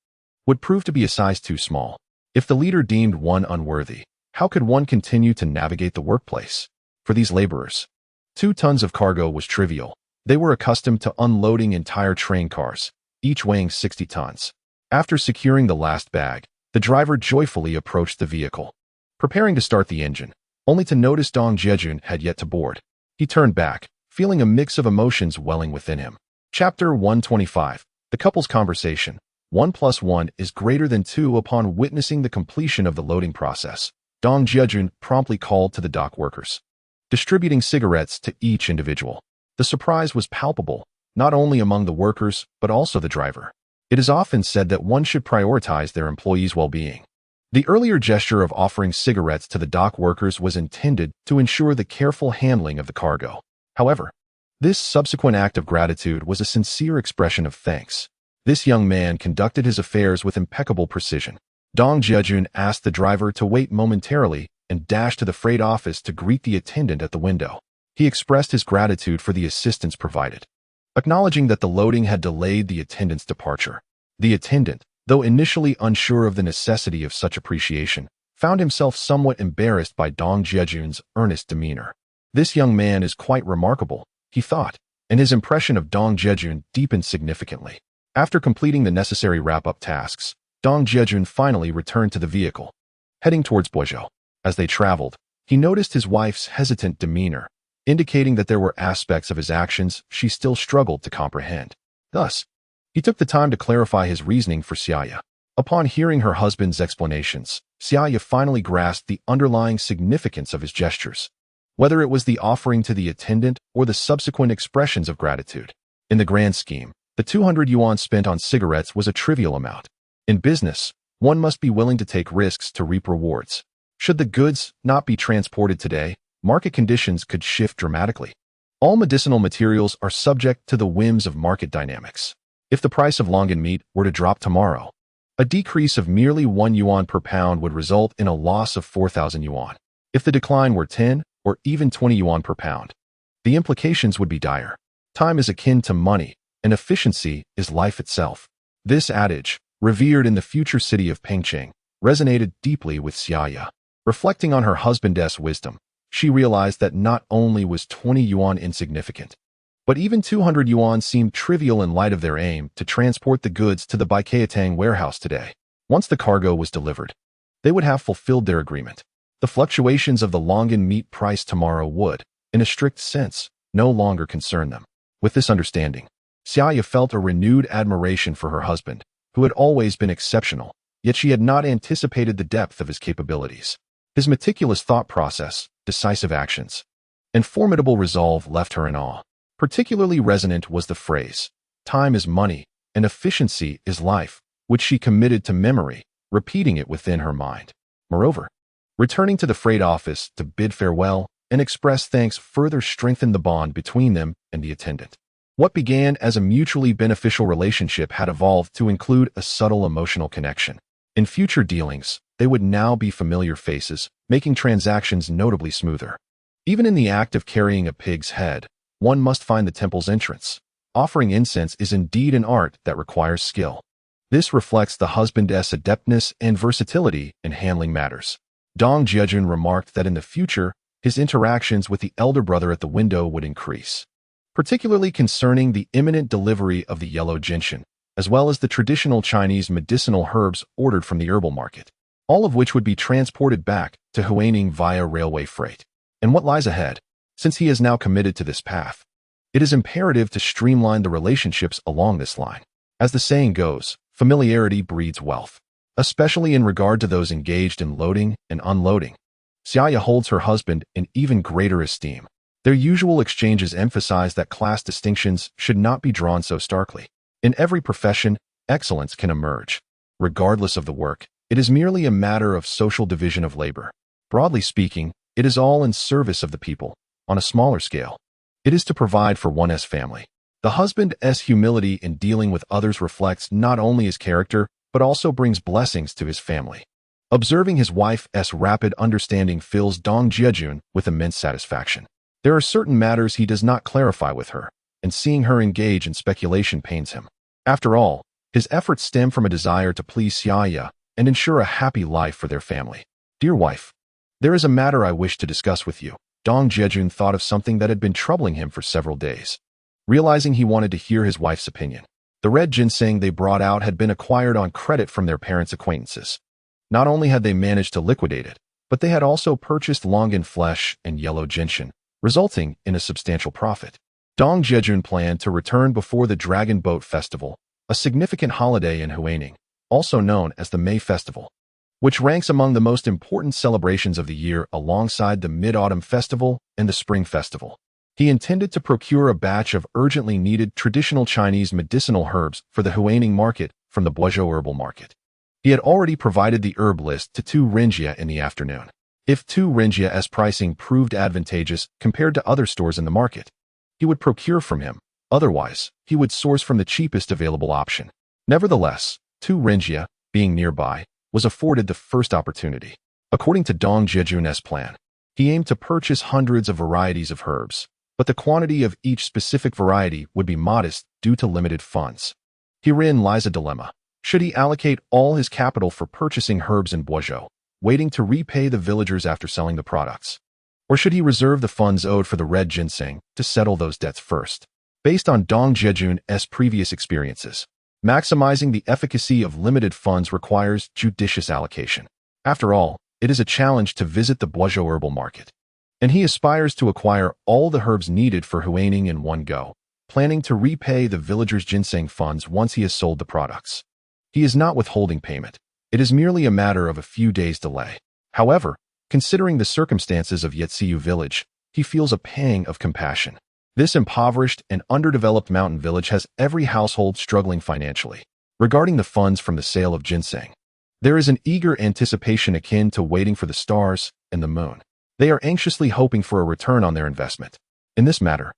would prove to be a size too small. If the leader deemed one unworthy, how could one continue to navigate the workplace? For these laborers, 2 tons of cargo was trivial. They were accustomed to unloading entire train cars, each weighing 60 tons. After securing the last bag, the driver joyfully approached the vehicle, preparing to start the engine, only to notice Jiajun had yet to board. He turned back, feeling a mix of emotions welling within him. Chapter 125. The couple's conversation. 1 + 1 is greater than 2. Upon witnessing the completion of the loading process, Jiajun promptly called to the dock workers, distributing cigarettes to each individual. The surprise was palpable, not only among the workers, but also the driver. It is often said that one should prioritize their employees' well-being. The earlier gesture of offering cigarettes to the dock workers was intended to ensure the careful handling of the cargo. However, this subsequent act of gratitude was a sincere expression of thanks. This young man conducted his affairs with impeccable precision. Jiajun asked the driver to wait momentarily and dashed to the freight office to greet the attendant at the window. He expressed his gratitude for the assistance provided, acknowledging that the loading had delayed the attendant's departure. The attendant, though initially unsure of the necessity of such appreciation, found himself somewhat embarrassed by Jiajun's earnest demeanor. This young man is quite remarkable, he thought, and his impression of Jiajun deepened significantly. After completing the necessary wrap-up tasks, Jiajun finally returned to the vehicle, heading towards Boizhou. As they traveled, he noticed his wife's hesitant demeanor, indicating that there were aspects of his actions she still struggled to comprehend. Thus, he took the time to clarify his reasoning for Xia Ya. Upon hearing her husband's explanations, Xia Ya finally grasped the underlying significance of his gestures, whether it was the offering to the attendant or the subsequent expressions of gratitude. In the grand scheme, the 200 yuan spent on cigarettes was a trivial amount. In business, one must be willing to take risks to reap rewards. Should the goods not be transported today, market conditions could shift dramatically. All medicinal materials are subject to the whims of market dynamics. If the price of longan meat were to drop tomorrow, a decrease of merely 1 yuan per pound would result in a loss of 4,000 yuan. If the decline were 10 or even 20 yuan per pound, the implications would be dire. Time is akin to money, and efficiency is life itself. This adage, revered in the future city of Pengcheng, resonated deeply with Xia Ya. Reflecting on her husband's wisdom, she realized that not only was 20 yuan insignificant, but even 200 yuan seemed trivial in light of their aim to transport the goods to the Baikatang warehouse today. Once the cargo was delivered, they would have fulfilled their agreement. The fluctuations of the longan meat price tomorrow would, in a strict sense, no longer concern them. With this understanding, Xia Ya felt a renewed admiration for her husband, who had always been exceptional, yet she had not anticipated the depth of his capabilities. His meticulous thought process, decisive actions, and formidable resolve left her in awe. Particularly resonant was the phrase, "Time is money, and efficiency is life," which she committed to memory, repeating it within her mind. Moreover, returning to the freight office to bid farewell and express thanks further strengthened the bond between them and the attendant. What began as a mutually beneficial relationship had evolved to include a subtle emotional connection. In future dealings, they would now be familiar faces, making transactions notably smoother. Even in the act of carrying a pig's head, one must find the temple's entrance. Offering incense is indeed an art that requires skill. This reflects the husband's adeptness and versatility in handling matters. Dong Jiajun remarked that in the future, his interactions with the elder brother at the window would increase, particularly concerning the imminent delivery of the yellow ginseng, as well as the traditional Chinese medicinal herbs ordered from the herbal market, all of which would be transported back to Huaining via railway freight. And what lies ahead? Since he is now committed to this path, it is imperative to streamline the relationships along this line. As the saying goes, familiarity breeds wealth, especially in regard to those engaged in loading and unloading. Xia Ya holds her husband in even greater esteem. Their usual exchanges emphasize that class distinctions should not be drawn so starkly. In every profession, excellence can emerge. Regardless of the work, it is merely a matter of social division of labor. Broadly speaking, it is all in service of the people. On a smaller scale, it is to provide for one's family. The husband's humility in dealing with others reflects not only his character, but also brings blessings to his family. Observing his wife's rapid understanding fills Dong Jiajun with immense satisfaction. There are certain matters he does not clarify with her, and seeing her engage in speculation pains him. After all, his efforts stem from a desire to please Xia Ya and ensure a happy life for their family. Dear wife, there is a matter I wish to discuss with you. Dong Jiajun thought of something that had been troubling him for several days. Realizing he wanted to hear his wife's opinion, the red ginseng they brought out had been acquired on credit from their parents' acquaintances. Not only had they managed to liquidate it, but they had also purchased longan flesh and yellow ginseng, resulting in a substantial profit. Dong Jiajun planned to return before the Dragon Boat Festival, a significant holiday in Huaining, also known as the May Festival, which ranks among the most important celebrations of the year alongside the Mid-Autumn Festival and the Spring Festival. He intended to procure a batch of urgently needed traditional Chinese medicinal herbs for the Huaining market from the Guizhou herbal market. He had already provided the herb list to Tu Rinjia in the afternoon. If Tu Rinjia's pricing proved advantageous compared to other stores in the market, he would procure from him. Otherwise, he would source from the cheapest available option. Nevertheless, Tu Rinjia, being nearby, was afforded the first opportunity. According to Dong Jiajun's plan, he aimed to purchase hundreds of varieties of herbs, but the quantity of each specific variety would be modest due to limited funds. Herein lies a dilemma. Should he allocate all his capital for purchasing herbs in Guizhou, waiting to repay the villagers after selling the products? Or should he reserve the funds owed for the red ginseng to settle those debts first? Based on Dong Jiajun's previous experiences, maximizing the efficacy of limited funds requires judicious allocation. After all, it is a challenge to visit the Guizhou herbal market, and he aspires to acquire all the herbs needed for Huaining in one go, planning to repay the villagers' ginseng funds once he has sold the products. He is not withholding payment. It is merely a matter of a few days' delay. However, considering the circumstances of Yetsiu village, he feels a pang of compassion. This impoverished and underdeveloped mountain village has every household struggling financially. Regarding the funds from the sale of ginseng, there is an eager anticipation akin to waiting for the stars and the moon. They are anxiously hoping for a return on their investment. In this matter,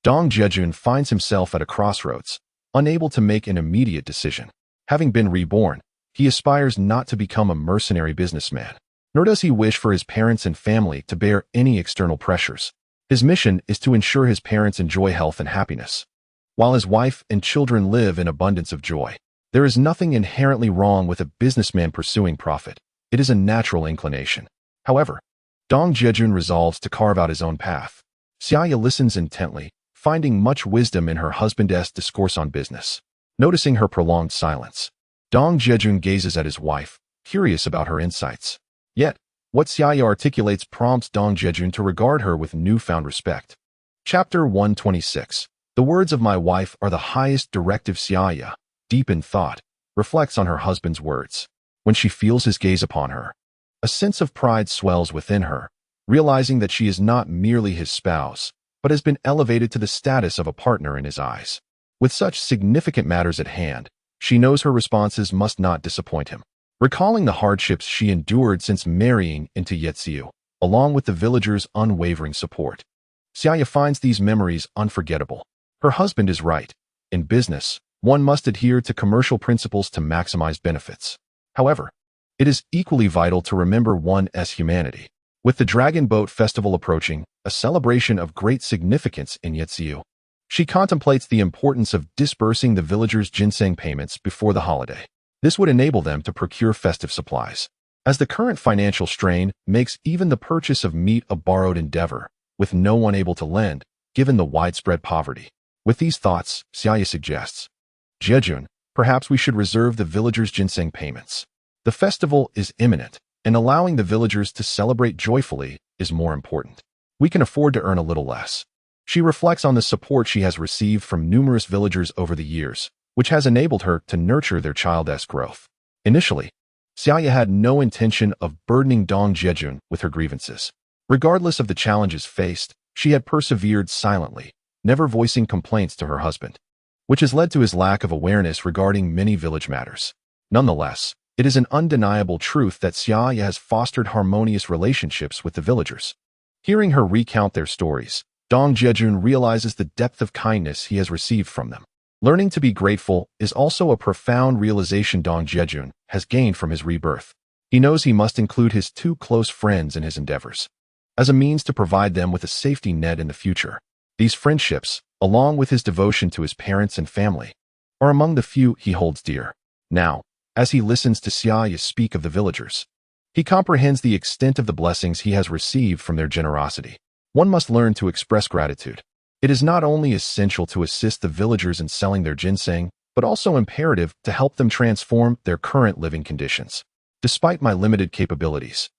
Dong Jiajun finds himself at a crossroads, unable to make an immediate decision. Having been reborn, he aspires not to become a mercenary businessman, nor does he wish for his parents and family to bear any external pressures. His mission is to ensure his parents enjoy health and happiness, while his wife and children live in abundance of joy. There is nothing inherently wrong with a businessman pursuing profit. It is a natural inclination. However, Dong Jiajun resolves to carve out his own path. Xia Ya listens intently, finding much wisdom in her husband's discourse on business. Noticing her prolonged silence, Dong Jiajun gazes at his wife, curious about her insights. Yet, what Xia Ya articulates prompts Dong Jiajun to regard her with newfound respect. Chapter 126. The words of my wife are the highest directive. Xia Ya, deep in thought, reflects on her husband's words. When she feels his gaze upon her, a sense of pride swells within her, realizing that she is not merely his spouse, but has been elevated to the status of a partner in his eyes. With such significant matters at hand, she knows her responses must not disappoint him. Recalling the hardships she endured since marrying into Yetsiu, along with the villagers' unwavering support, Xia Ya finds these memories unforgettable. Her husband is right. In business, one must adhere to commercial principles to maximize benefits. However, it is equally vital to remember one's humanity. With the Dragon Boat Festival approaching, a celebration of great significance in Yetsiu, she contemplates the importance of disbursing the villagers' ginseng payments before the holiday. This would enable them to procure festive supplies. as the current financial strain makes even the purchase of meat a borrowed endeavor, with no one able to lend, given the widespread poverty. With these thoughts, Xia Ya suggests, Jiajun, perhaps we should reserve the villagers' ginseng payments. The festival is imminent, and allowing the villagers to celebrate joyfully is more important. We can afford to earn a little less. She reflects on the support she has received from numerous villagers over the years, which has enabled her to nurture their child's growth. Initially, Xia Ya had no intention of burdening Dong Jiajun with her grievances. Regardless of the challenges faced, she had persevered silently, never voicing complaints to her husband, which has led to his lack of awareness regarding many village matters. Nonetheless, it is an undeniable truth that Xia Ya has fostered harmonious relationships with the villagers. Hearing her recount their stories, Dong Jiajun realizes the depth of kindness he has received from them. Learning to be grateful is also a profound realization Dong Jiajun has gained from his rebirth. He knows he must include his two close friends in his endeavors, as a means to provide them with a safety net in the future. These friendships, along with his devotion to his parents and family, are among the few he holds dear. Now, as he listens to Xia Ya speak of the villagers, he comprehends the extent of the blessings he has received from their generosity. One must learn to express gratitude. It is not only essential to assist the villagers in selling their ginseng, but also imperative to help them transform their current living conditions. Despite my limited capabilities,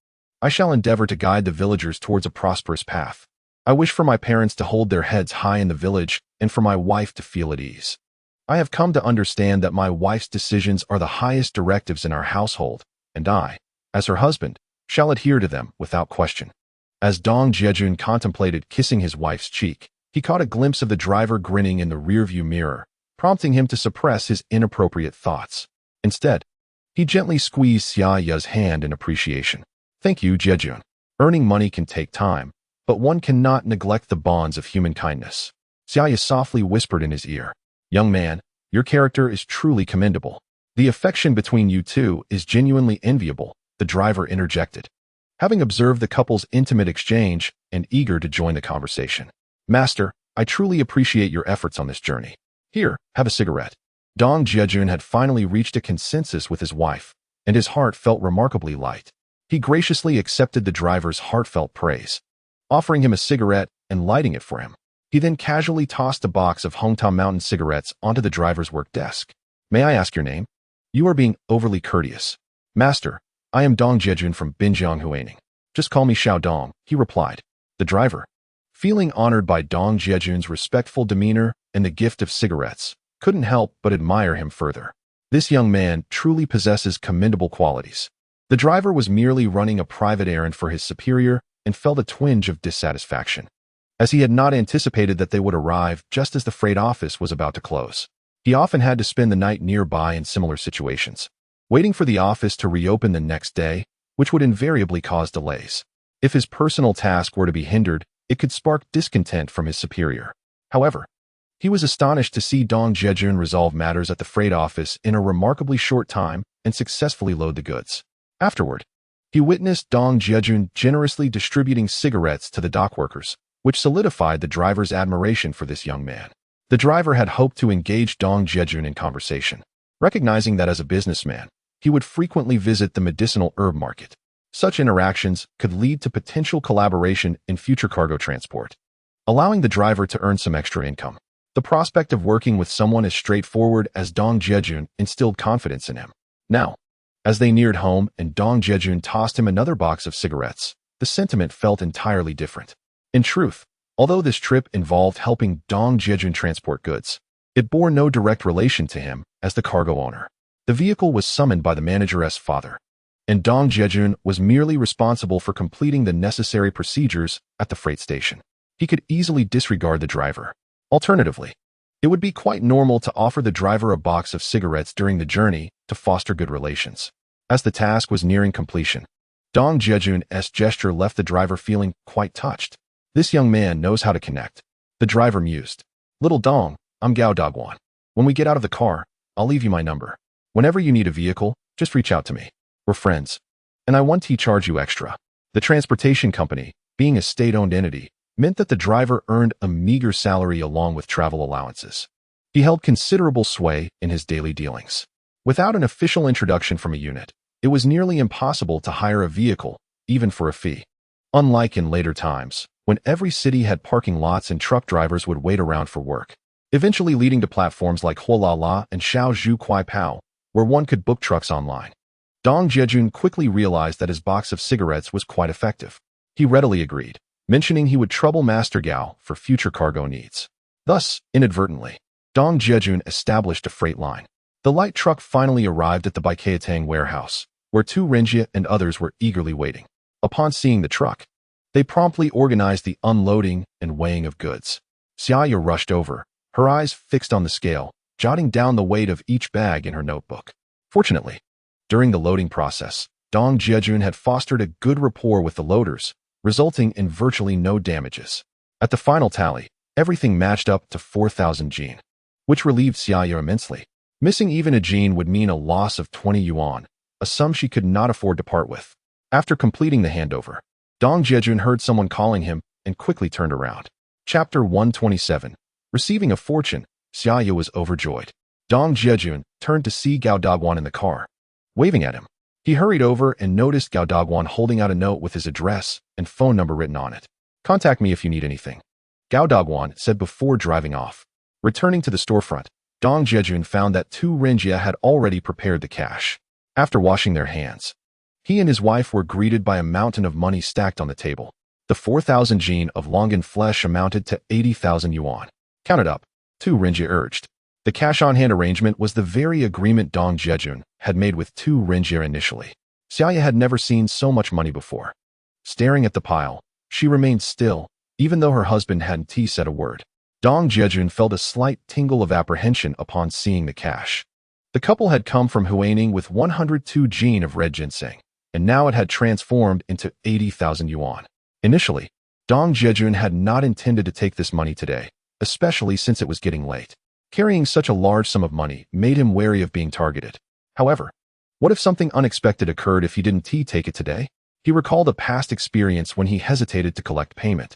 I shall endeavor to guide the villagers towards a prosperous path. I wish for my parents to hold their heads high in the village and for my wife to feel at ease. I have come to understand that my wife's decisions are the highest directives in our household, and I, as her husband, shall adhere to them without question. As Dong Jiajun contemplated kissing his wife's cheek, he caught a glimpse of the driver grinning in the rearview mirror, prompting him to suppress his inappropriate thoughts. Instead, he gently squeezed Xia Ya's hand in appreciation. Thank you, Jiajun. Earning money can take time, but one cannot neglect the bonds of human kindness. Xia Ya softly whispered in his ear. Young man, your character is truly commendable. The affection between you two is genuinely enviable, the driver interjected, having observed the couple's intimate exchange and eager to join the conversation. Master, I truly appreciate your efforts on this journey. Here, have a cigarette. Dong Jiajun had finally reached a consensus with his wife, and his heart felt remarkably light. He graciously accepted the driver's heartfelt praise, offering him a cigarette and lighting it for him. He then casually tossed a box of Hongtao Mountain cigarettes onto the driver's work desk. May I ask your name? You are being overly courteous. Master, I am Dong Jiajun from Binjiang Huaining. Just call me Xiao Dong, he replied. The driver, feeling honored by Dong Jiajun's respectful demeanor and the gift of cigarettes, couldn't help but admire him further. This young man truly possesses commendable qualities. The driver was merely running a private errand for his superior and felt a twinge of dissatisfaction, as he had not anticipated that they would arrive just as the freight office was about to close. He often had to spend the night nearby in similar situations, waiting for the office to reopen the next day, which would invariably cause delays. If his personal task were to be hindered, it could spark discontent from his superior. However, he was astonished to see Dong Jiajun resolve matters at the freight office in a remarkably short time and successfully load the goods. Afterward, he witnessed Dong Jiajun generously distributing cigarettes to the dock workers, which solidified the driver's admiration for this young man. The driver had hoped to engage Dong Jiajun in conversation, recognizing that as a businessman, he would frequently visit the medicinal herb market. Such interactions could lead to potential collaboration in future cargo transport, allowing the driver to earn some extra income. The prospect of working with someone as straightforward as Dong Jiajun instilled confidence in him. Now, as they neared home and Dong Jiajun tossed him another box of cigarettes, the sentiment felt entirely different. In truth, although this trip involved helping Dong Jiajun transport goods, it bore no direct relation to him as the cargo owner. The vehicle was summoned by the manager's father, and Dong Jiajun was merely responsible for completing the necessary procedures at the freight station. He could easily disregard the driver. Alternatively, it would be quite normal to offer the driver a box of cigarettes during the journey to foster good relations. As the task was nearing completion, Dong Jiajun's gesture left the driver feeling quite touched. This young man knows how to connect. The driver mused. Little Dong, I'm Gao Dogwan. When we get out of the car, I'll leave you my number. Whenever you need a vehicle, just reach out to me. We're friends, and I won't charge you extra. The transportation company, being a state-owned entity, meant that the driver earned a meager salary along with travel allowances. He held considerable sway in his daily dealings. Without an official introduction from a unit, It was nearly impossible to hire a vehicle, even for a fee. Unlike in later times, when every city had parking lots and truck drivers would wait around for work, eventually leading to platforms like Hualala and Shaozhu Kuai Pao, where one could book trucks online. Dong Jiajun quickly realized that his box of cigarettes was quite effective. He readily agreed, mentioning he would trouble Master Gao for future cargo needs. Thus, inadvertently, Dong Jiajun established a freight line. The light truck finally arrived at the Baikatang warehouse, where Tu Renjie and others were eagerly waiting. Upon seeing the truck, they promptly organized the unloading and weighing of goods. Xia Ya rushed over, her eyes fixed on the scale, jotting down the weight of each bag in her notebook. Fortunately, during the loading process, Dong Jiajun had fostered a good rapport with the loaders, resulting in virtually no damages. At the final tally, everything matched up to 4,000 jin, which relieved Xia Ya immensely. Missing even a jin would mean a loss of 20 yuan, a sum she could not afford to part with. After completing the handover, Dong Jiajun heard someone calling him and quickly turned around. Chapter 127. Receiving a fortune, Xia Ya was overjoyed. Dong Jiajun turned to see Gao Dagwan in the car, waving at him. He hurried over and noticed Gao Dagwan holding out a note with his address and phone number written on it. "Contact me if you need anything," Gao Dagwan said before driving off. Returning to the storefront, Dong Jiajun found that Tu Renjie had already prepared the cash. After washing their hands, he and his wife were greeted by a mountain of money stacked on the table. The 4,000 jin of longan flesh amounted to 80,000 yuan. "Count it up," Tu Renjie urged. The cash-on-hand arrangement was the very agreement Dong Jiajun had made with Tu Renjie initially. Xia Ya had never seen so much money before. Staring at the pile, she remained still, even though her husband hadn't said a word. Dong Jiajun felt a slight tingle of apprehension upon seeing the cash. The couple had come from Huaining with 102 jin of red ginseng, and now it had transformed into 80,000 yuan. Initially, Dong Jiajun had not intended to take this money today, especially since it was getting late. Carrying such a large sum of money made him wary of being targeted. However, what if something unexpected occurred if he didn't take it today? He recalled a past experience when he hesitated to collect payment,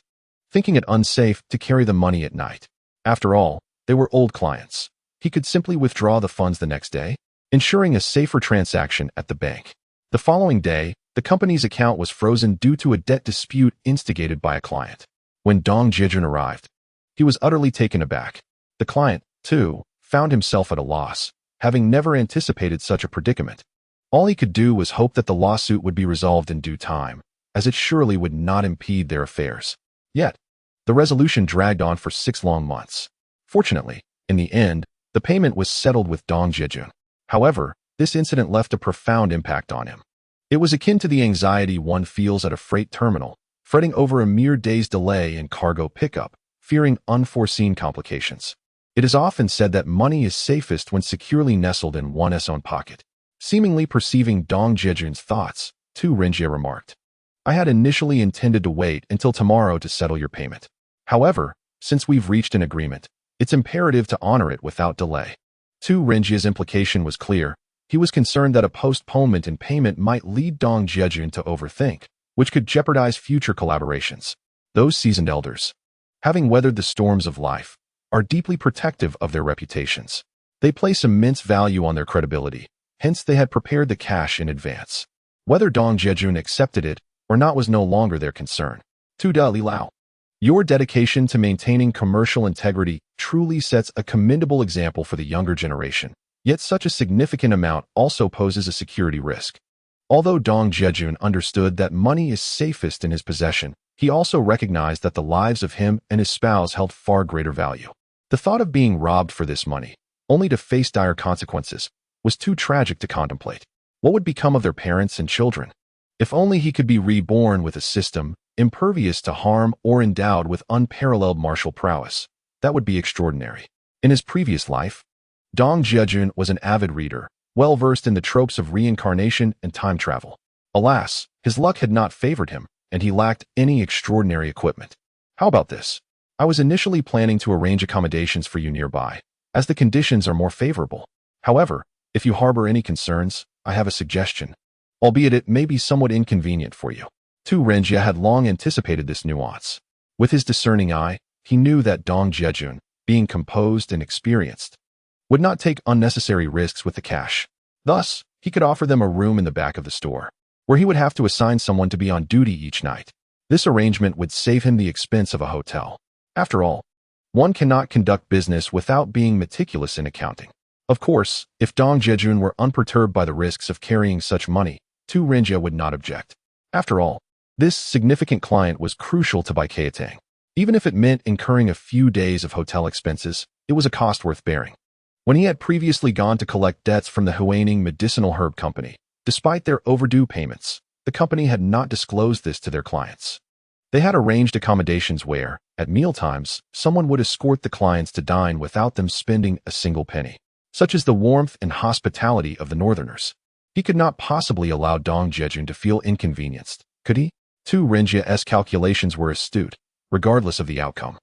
thinking it unsafe to carry the money at night. After all, they were old clients. He could simply withdraw the funds the next day, ensuring a safer transaction at the bank. The following day, the company's account was frozen due to a debt dispute instigated by a client. When Dong Jiajun arrived, he was utterly taken aback. The client, too, found himself at a loss, having never anticipated such a predicament. All he could do was hope that the lawsuit would be resolved in due time, as it surely would not impede their affairs. Yet, the resolution dragged on for 6 long months. Fortunately, in the end, the payment was settled with Dong Jiajun. However, this incident left a profound impact on him. It was akin to the anxiety one feels at a freight terminal, fretting over a mere day's delay in cargo pickup, fearing unforeseen complications. It is often said that money is safest when securely nestled in one's own pocket. Seemingly perceiving Dong Jiajun's thoughts, Tu Renjie remarked, "I had initially intended to wait until tomorrow to settle your payment. However, since we've reached an agreement, it's imperative to honor it without delay." Tu Renjie's implication was clear. He was concerned that a postponement in payment might lead Dong Jiajun to overthink, which could jeopardize future collaborations. Those seasoned elders, having weathered the storms of life, are deeply protective of their reputations. They place immense value on their credibility, hence they had prepared the cash in advance. Whether Dong Jiajun accepted it or not was no longer their concern. Tu Da Li Lao. Your dedication to maintaining commercial integrity truly sets a commendable example for the younger generation, yet such a significant amount also poses a security risk. Although Dong Jiajun understood that money is safest in his possession, he also recognized that the lives of him and his spouse held far greater value. The thought of being robbed for this money, only to face dire consequences, was too tragic to contemplate. What would become of their parents and children? If only he could be reborn with a system impervious to harm or endowed with unparalleled martial prowess. That would be extraordinary. In his previous life, Dong Jiajun was an avid reader, well-versed in the tropes of reincarnation and time travel. Alas, his luck had not favored him, and he lacked any extraordinary equipment. How about this? I was initially planning to arrange accommodations for you nearby, as the conditions are more favorable. However, if you harbor any concerns, I have a suggestion, albeit it may be somewhat inconvenient for you. Tu Renjie had long anticipated this nuance. With his discerning eye, he knew that Dong Jiajun, being composed and experienced, would not take unnecessary risks with the cash. Thus, He could offer them a room in the back of the store, where he would have to assign someone to be on duty each night. This arrangement would save him the expense of a hotel. After all, one cannot conduct business without being meticulous in accounting. Of course, if Dong Jiajun were unperturbed by the risks of carrying such money, Tu Rinjia would not object. After all, this significant client was crucial to Bai Keitang. Even if it meant incurring a few days of hotel expenses, it was a cost worth bearing. When he had previously gone to collect debts from the Huaning Medicinal Herb Company, despite their overdue payments, the company had not disclosed this to their clients. They had arranged accommodations where, at mealtimes, someone would escort the clients to dine without them spending a single penny. Such is the warmth and hospitality of the Northerners. He could not possibly allow Dong Jiajun to feel inconvenienced, could he? Tu Rinjia's calculations were astute, regardless of the outcome.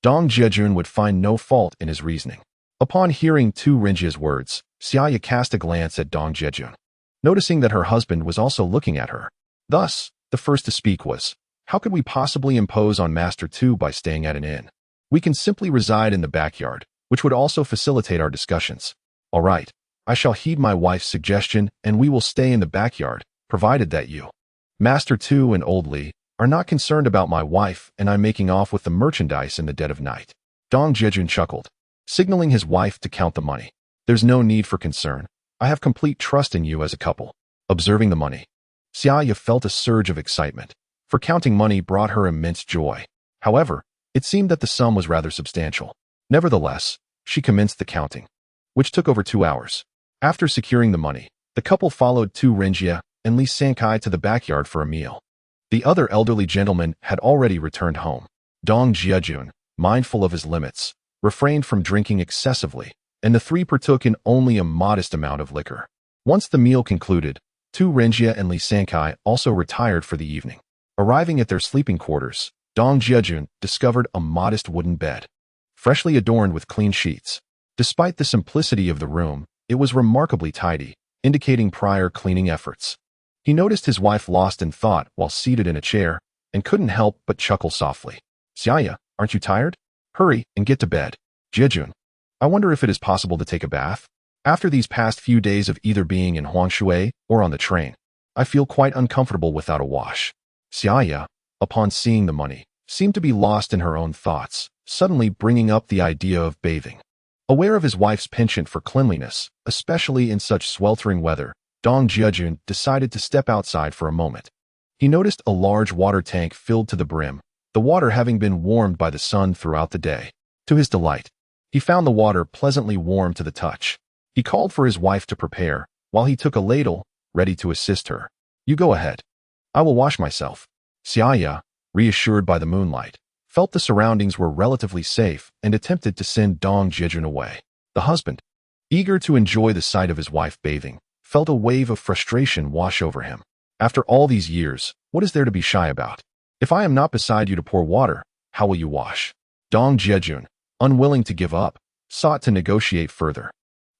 Dong Jiajun would find no fault in his reasoning. Upon hearing Tu Rinjia's words, Xia Ya cast a glance at Dong Jiajun, noticing that her husband was also looking at her. Thus, the first to speak was, "How could we possibly impose on Master Tu by staying at an inn? We can simply reside in the backyard, which would also facilitate our discussions. All right, I shall heed my wife's suggestion and we will stay in the backyard, provided that you, Master Tu and Old Li, are not concerned about my wife and I'm making off with the merchandise in the dead of night." Dong Jiajun chuckled, signaling his wife to count the money. "There's no need for concern. I have complete trust in you as a couple." Observing the money, Xia Ya felt a surge of excitement, for counting money brought her immense joy. However, it seemed that the sum was rather substantial. Nevertheless, she commenced the counting, which took over 2 hours. After securing the money, the couple followed Tu Rinjia and Li Sankai to the backyard for a meal. The other elderly gentleman had already returned home. Dong Jiajun, mindful of his limits, refrained from drinking excessively, and the three partook in only a modest amount of liquor. Once the meal concluded, Tu Rinjia and Li Sankai also retired for the evening. Arriving at their sleeping quarters, Dong Jiajun discovered a modest wooden bed, freshly adorned with clean sheets. Despite the simplicity of the room, it was remarkably tidy, indicating prior cleaning efforts. He noticed his wife lost in thought while seated in a chair, and couldn't help but chuckle softly. "Xia Ya, aren't you tired? Hurry and get to bed." "Jiajun, I wonder if it is possible to take a bath? After these past few days of either being in Huangshui or on the train, I feel quite uncomfortable without a wash." Xia Ya, upon seeing the money, seemed to be lost in her own thoughts, suddenly bringing up the idea of bathing. Aware of his wife's penchant for cleanliness, especially in such sweltering weather, Dong Jiajun decided to step outside for a moment. He noticed a large water tank filled to the brim, the water having been warmed by the sun throughout the day. To his delight, he found the water pleasantly warm to the touch. He called for his wife to prepare, while he took a ladle, ready to assist her. "You go ahead. I will wash myself." Xia Ya, reassured by the moonlight, felt the surroundings were relatively safe and attempted to send Dong Jiajun away. The husband, eager to enjoy the sight of his wife bathing, felt a wave of frustration wash over him. "After all these years, what is there to be shy about? If I am not beside you to pour water, how will you wash?" Dong Jiajun, unwilling to give up, sought to negotiate further.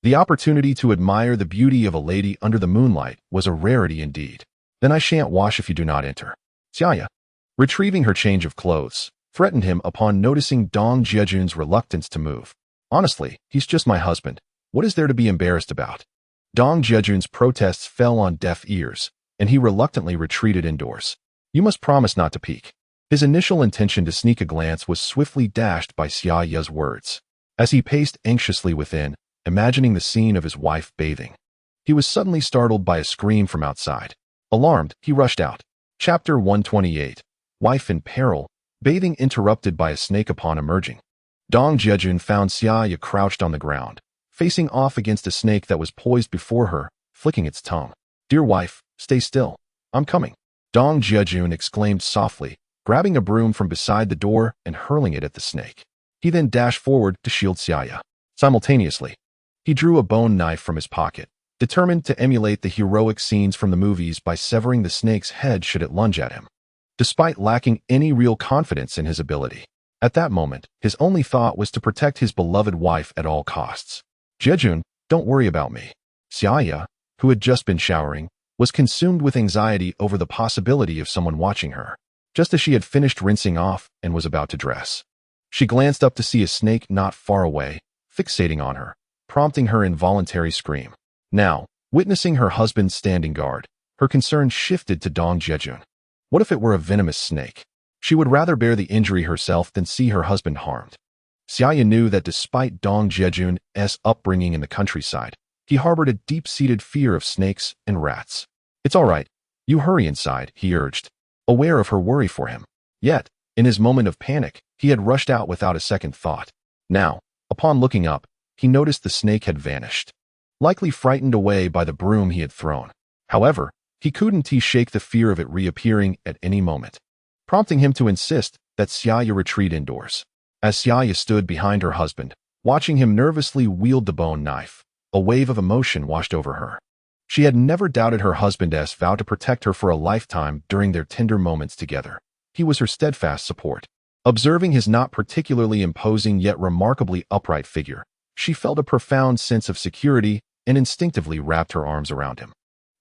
The opportunity to admire the beauty of a lady under the moonlight was a rarity indeed. "Then I shan't wash if you do not enter." Xia Ya, retrieving her change of clothes, threatened him upon noticing Dong Jiajun's reluctance to move. "Honestly, he's just my husband. What is there to be embarrassed about?" Dong Jiajun's protests fell on deaf ears, and he reluctantly retreated indoors. "You must promise not to peek." His initial intention to sneak a glance was swiftly dashed by Xia Ya's words. As he paced anxiously within, imagining the scene of his wife bathing, he was suddenly startled by a scream from outside. Alarmed, he rushed out. Chapter 128. Wife in Peril. Bathing interrupted by a snake upon emerging. Dong Jiajun found Xia Ya crouched on the ground, facing off against a snake that was poised before her, flicking its tongue. "Dear wife, stay still. I'm coming." Dong Jiajun exclaimed softly, grabbing a broom from beside the door and hurling it at the snake. He then dashed forward to shield Xia Ya. Simultaneously, he drew a bone knife from his pocket, determined to emulate the heroic scenes from the movies by severing the snake's head should it lunge at him. Despite lacking any real confidence in his ability, at that moment, his only thought was to protect his beloved wife at all costs. "Jiajun, don't worry about me." Xia Ya, who had just been showering, was consumed with anxiety over the possibility of someone watching her. Just as she had finished rinsing off and was about to dress, she glanced up to see a snake not far away, fixating on her, prompting her involuntary scream. Now, Witnessing her husband standing guard, her concern shifted to Dong Jiajun. What if it were a venomous snake? She would rather bear the injury herself than see her husband harmed. Xia Ya knew that despite Dong Jiajun's upbringing in the countryside, he harbored a deep-seated fear of snakes and rats. "It's all right. You hurry inside," he urged, aware of her worry for him. Yet, in his moment of panic, he had rushed out without a second thought. Now, upon looking up, he noticed the snake had vanished, likely frightened away by the broom he had thrown. However, he couldn't shake the fear of it reappearing at any moment, prompting him to insist that Xia Ya retreat indoors. As Xia Ya stood behind her husband, watching him nervously wield the bone knife, a wave of emotion washed over her. She had never doubted her husband's vow to protect her for a lifetime during their tender moments together. He was her steadfast support. Observing his not particularly imposing yet remarkably upright figure, she felt a profound sense of security and instinctively wrapped her arms around him.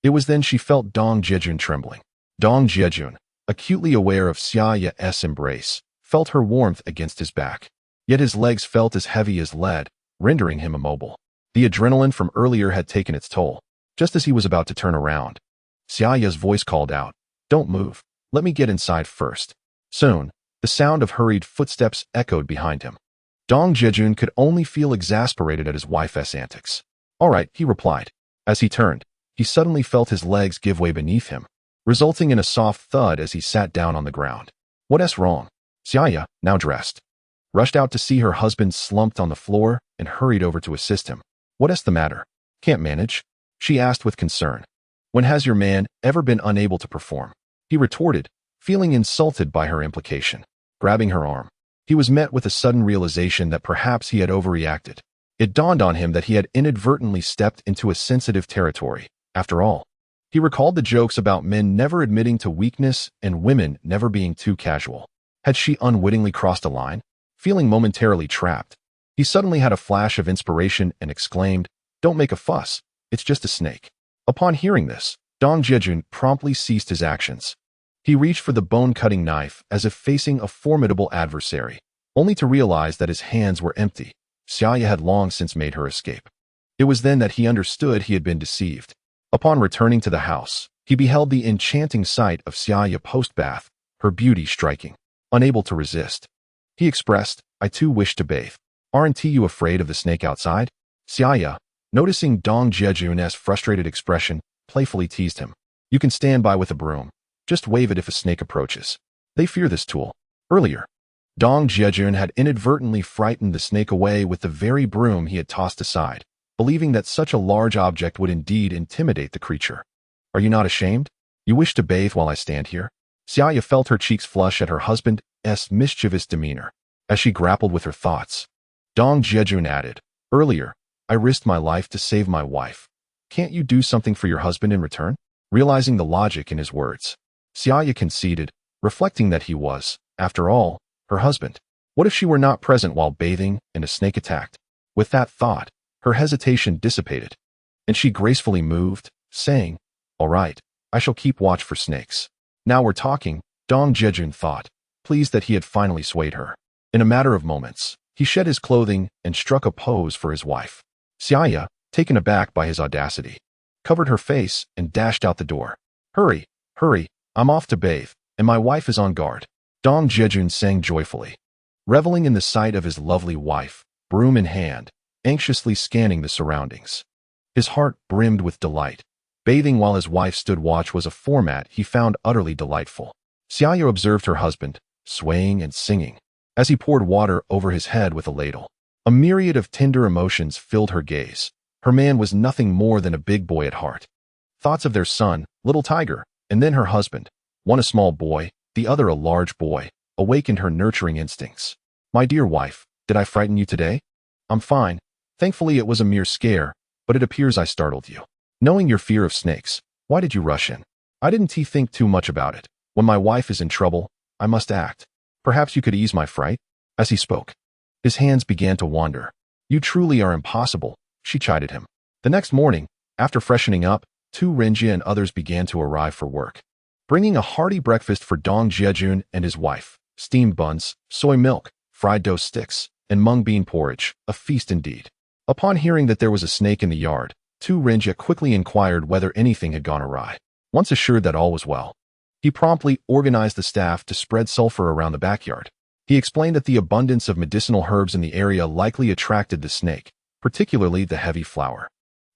It was then she felt Dong Jiajun trembling. Dong Jiajun, acutely aware of Xia Ya's embrace, felt her warmth against his back. Yet his legs felt as heavy as lead, rendering him immobile. The adrenaline from earlier had taken its toll. Just as he was about to turn around, Xia Ya's voice called out, "Don't move. Let me get inside first." Soon, the sound of hurried footsteps echoed behind him. Dong Jiajun could only feel exasperated at his wife's antics. "All right," he replied. As he turned, he suddenly felt his legs give way beneath him, resulting in a soft thud as he sat down on the ground. "What's wrong?" Xia Ya, now dressed, rushed out to see her husband slumped on the floor and hurried over to assist him. "What's the matter? Can't manage?" she asked with concern. "When has your man ever been unable to perform?" he retorted, feeling insulted by her implication. Grabbing her arm, he was met with a sudden realization that perhaps he had overreacted. It dawned on him that he had inadvertently stepped into a sensitive territory. After all, he recalled the jokes about men never admitting to weakness and women never being too casual. Had she unwittingly crossed a line? Feeling momentarily trapped, he suddenly had a flash of inspiration and exclaimed, "Don't make a fuss. It's just a snake." Upon hearing this, Dong Jiajun promptly ceased his actions. He reached for the bone-cutting knife as if facing a formidable adversary, only to realize that his hands were empty. Xia Ya had long since made her escape. It was then that he understood he had been deceived. Upon returning to the house, he beheld the enchanting sight of Xia Ya post-bath, her beauty striking. Unable to resist, he expressed, "I too wish to bathe. Aren't you afraid of the snake outside?" Xia Ya, noticing Dong Jiajun's frustrated expression, playfully teased him. "You can stand by with a broom. Just wave it if a snake approaches. They fear this tool." Earlier, Dong Jiajun had inadvertently frightened the snake away with the very broom he had tossed aside, believing that such a large object would indeed intimidate the creature. "Are you not ashamed? You wish to bathe while I stand here?" Xia Ya felt her cheeks flush at her husband's mischievous demeanor. As she grappled with her thoughts, Dong Jiajun added, "Earlier, I risked my life to save my wife. Can't you do something for your husband in return?" Realizing the logic in his words, Xia Ya conceded, reflecting that he was, after all, her husband. What if she were not present while bathing and a snake attacked? With that thought, her hesitation dissipated, and she gracefully moved, saying, "All right, I shall keep watch for snakes." "Now we're talking," Dong Jiajun thought, pleased that he had finally swayed her. In a matter of moments, he shed his clothing and struck a pose for his wife. Xia Ya, taken aback by his audacity, covered her face and dashed out the door. "Hurry, hurry, I'm off to bathe, and my wife is on guard," Dong Jiajun sang joyfully, reveling in the sight of his lovely wife, broom in hand, anxiously scanning the surroundings. His heart brimmed with delight. Bathing while his wife stood watch was a format he found utterly delightful. Xia Ya observed her husband, swaying and singing, as he poured water over his head with a ladle. A myriad of tender emotions filled her gaze. Her man was nothing more than a big boy at heart. Thoughts of their son, little Tiger, and then her husband, one a small boy, the other a large boy, awakened her nurturing instincts. "My dear wife, did I frighten you today?" "I'm fine. Thankfully it was a mere scare, but it appears I startled you. Knowing your fear of snakes, why did you rush in?" "I didn't think too much about it. When my wife is in trouble, I must act. Perhaps you could ease my fright?" As he spoke, his hands began to wander. "You truly are impossible," she chided him. The next morning, after freshening up, Tu Renjia and others began to arrive for work, bringing a hearty breakfast for Dong Jiajun and his wife: steamed buns, soy milk, fried dough sticks, and mung bean porridge, a feast indeed. Upon hearing that there was a snake in the yard, Tu Renjie quickly inquired whether anything had gone awry. Once assured that all was well, he promptly organized the staff to spread sulfur around the backyard. He explained that the abundance of medicinal herbs in the area likely attracted the snake, particularly the heavy flower,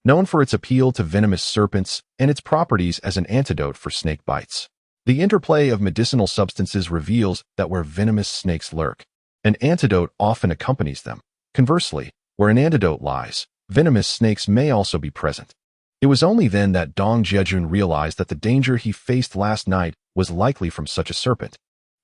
known for its appeal to venomous serpents and its properties as an antidote for snake bites. The interplay of medicinal substances reveals that where venomous snakes lurk, an antidote often accompanies them. Conversely, where an antidote lies, venomous snakes may also be present. It was only then that Dong Jiajun realized that the danger he faced last night was likely from such a serpent,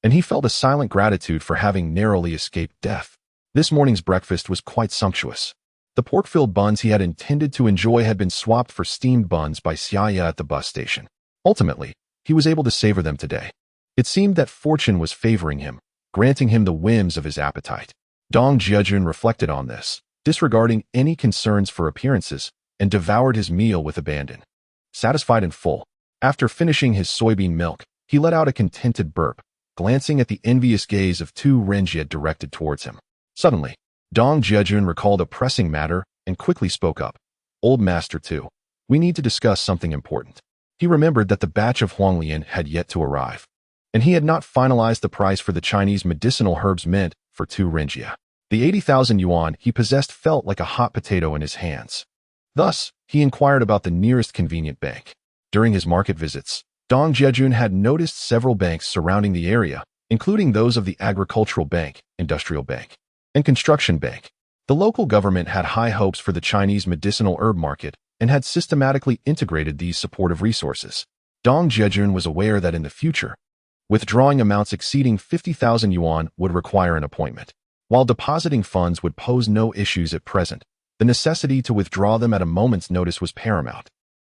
and he felt a silent gratitude for having narrowly escaped death. This morning's breakfast was quite sumptuous. The pork-filled buns he had intended to enjoy had been swapped for steamed buns by Xia Ya at the bus station. Ultimately, he was able to savor them today. It seemed that fortune was favoring him, granting him the whims of his appetite. Dong Jiajun reflected on this, disregarding any concerns for appearances, and devoured his meal with abandon. Satisfied and full, after finishing his soybean milk, he let out a contented burp, glancing at the envious gaze of Tu Renjie directed towards him. Suddenly, Dong Jiajun recalled a pressing matter and quickly spoke up. "Old Master Tu, we need to discuss something important." He remembered that the batch of Huanglian had yet to arrive, and he had not finalized the price for the Chinese medicinal herbs meant for Tu Renjie. The 80,000 yuan he possessed felt like a hot potato in his hands. Thus, he inquired about the nearest convenient bank. During his market visits, Dong Jiajun had noticed several banks surrounding the area, including those of the Agricultural Bank, Industrial Bank, and Construction Bank. The local government had high hopes for the Chinese medicinal herb market and had systematically integrated these supportive resources. Dong Jiajun was aware that in the future, withdrawing amounts exceeding 50,000 yuan would require an appointment. While depositing funds would pose no issues at present, the necessity to withdraw them at a moment's notice was paramount.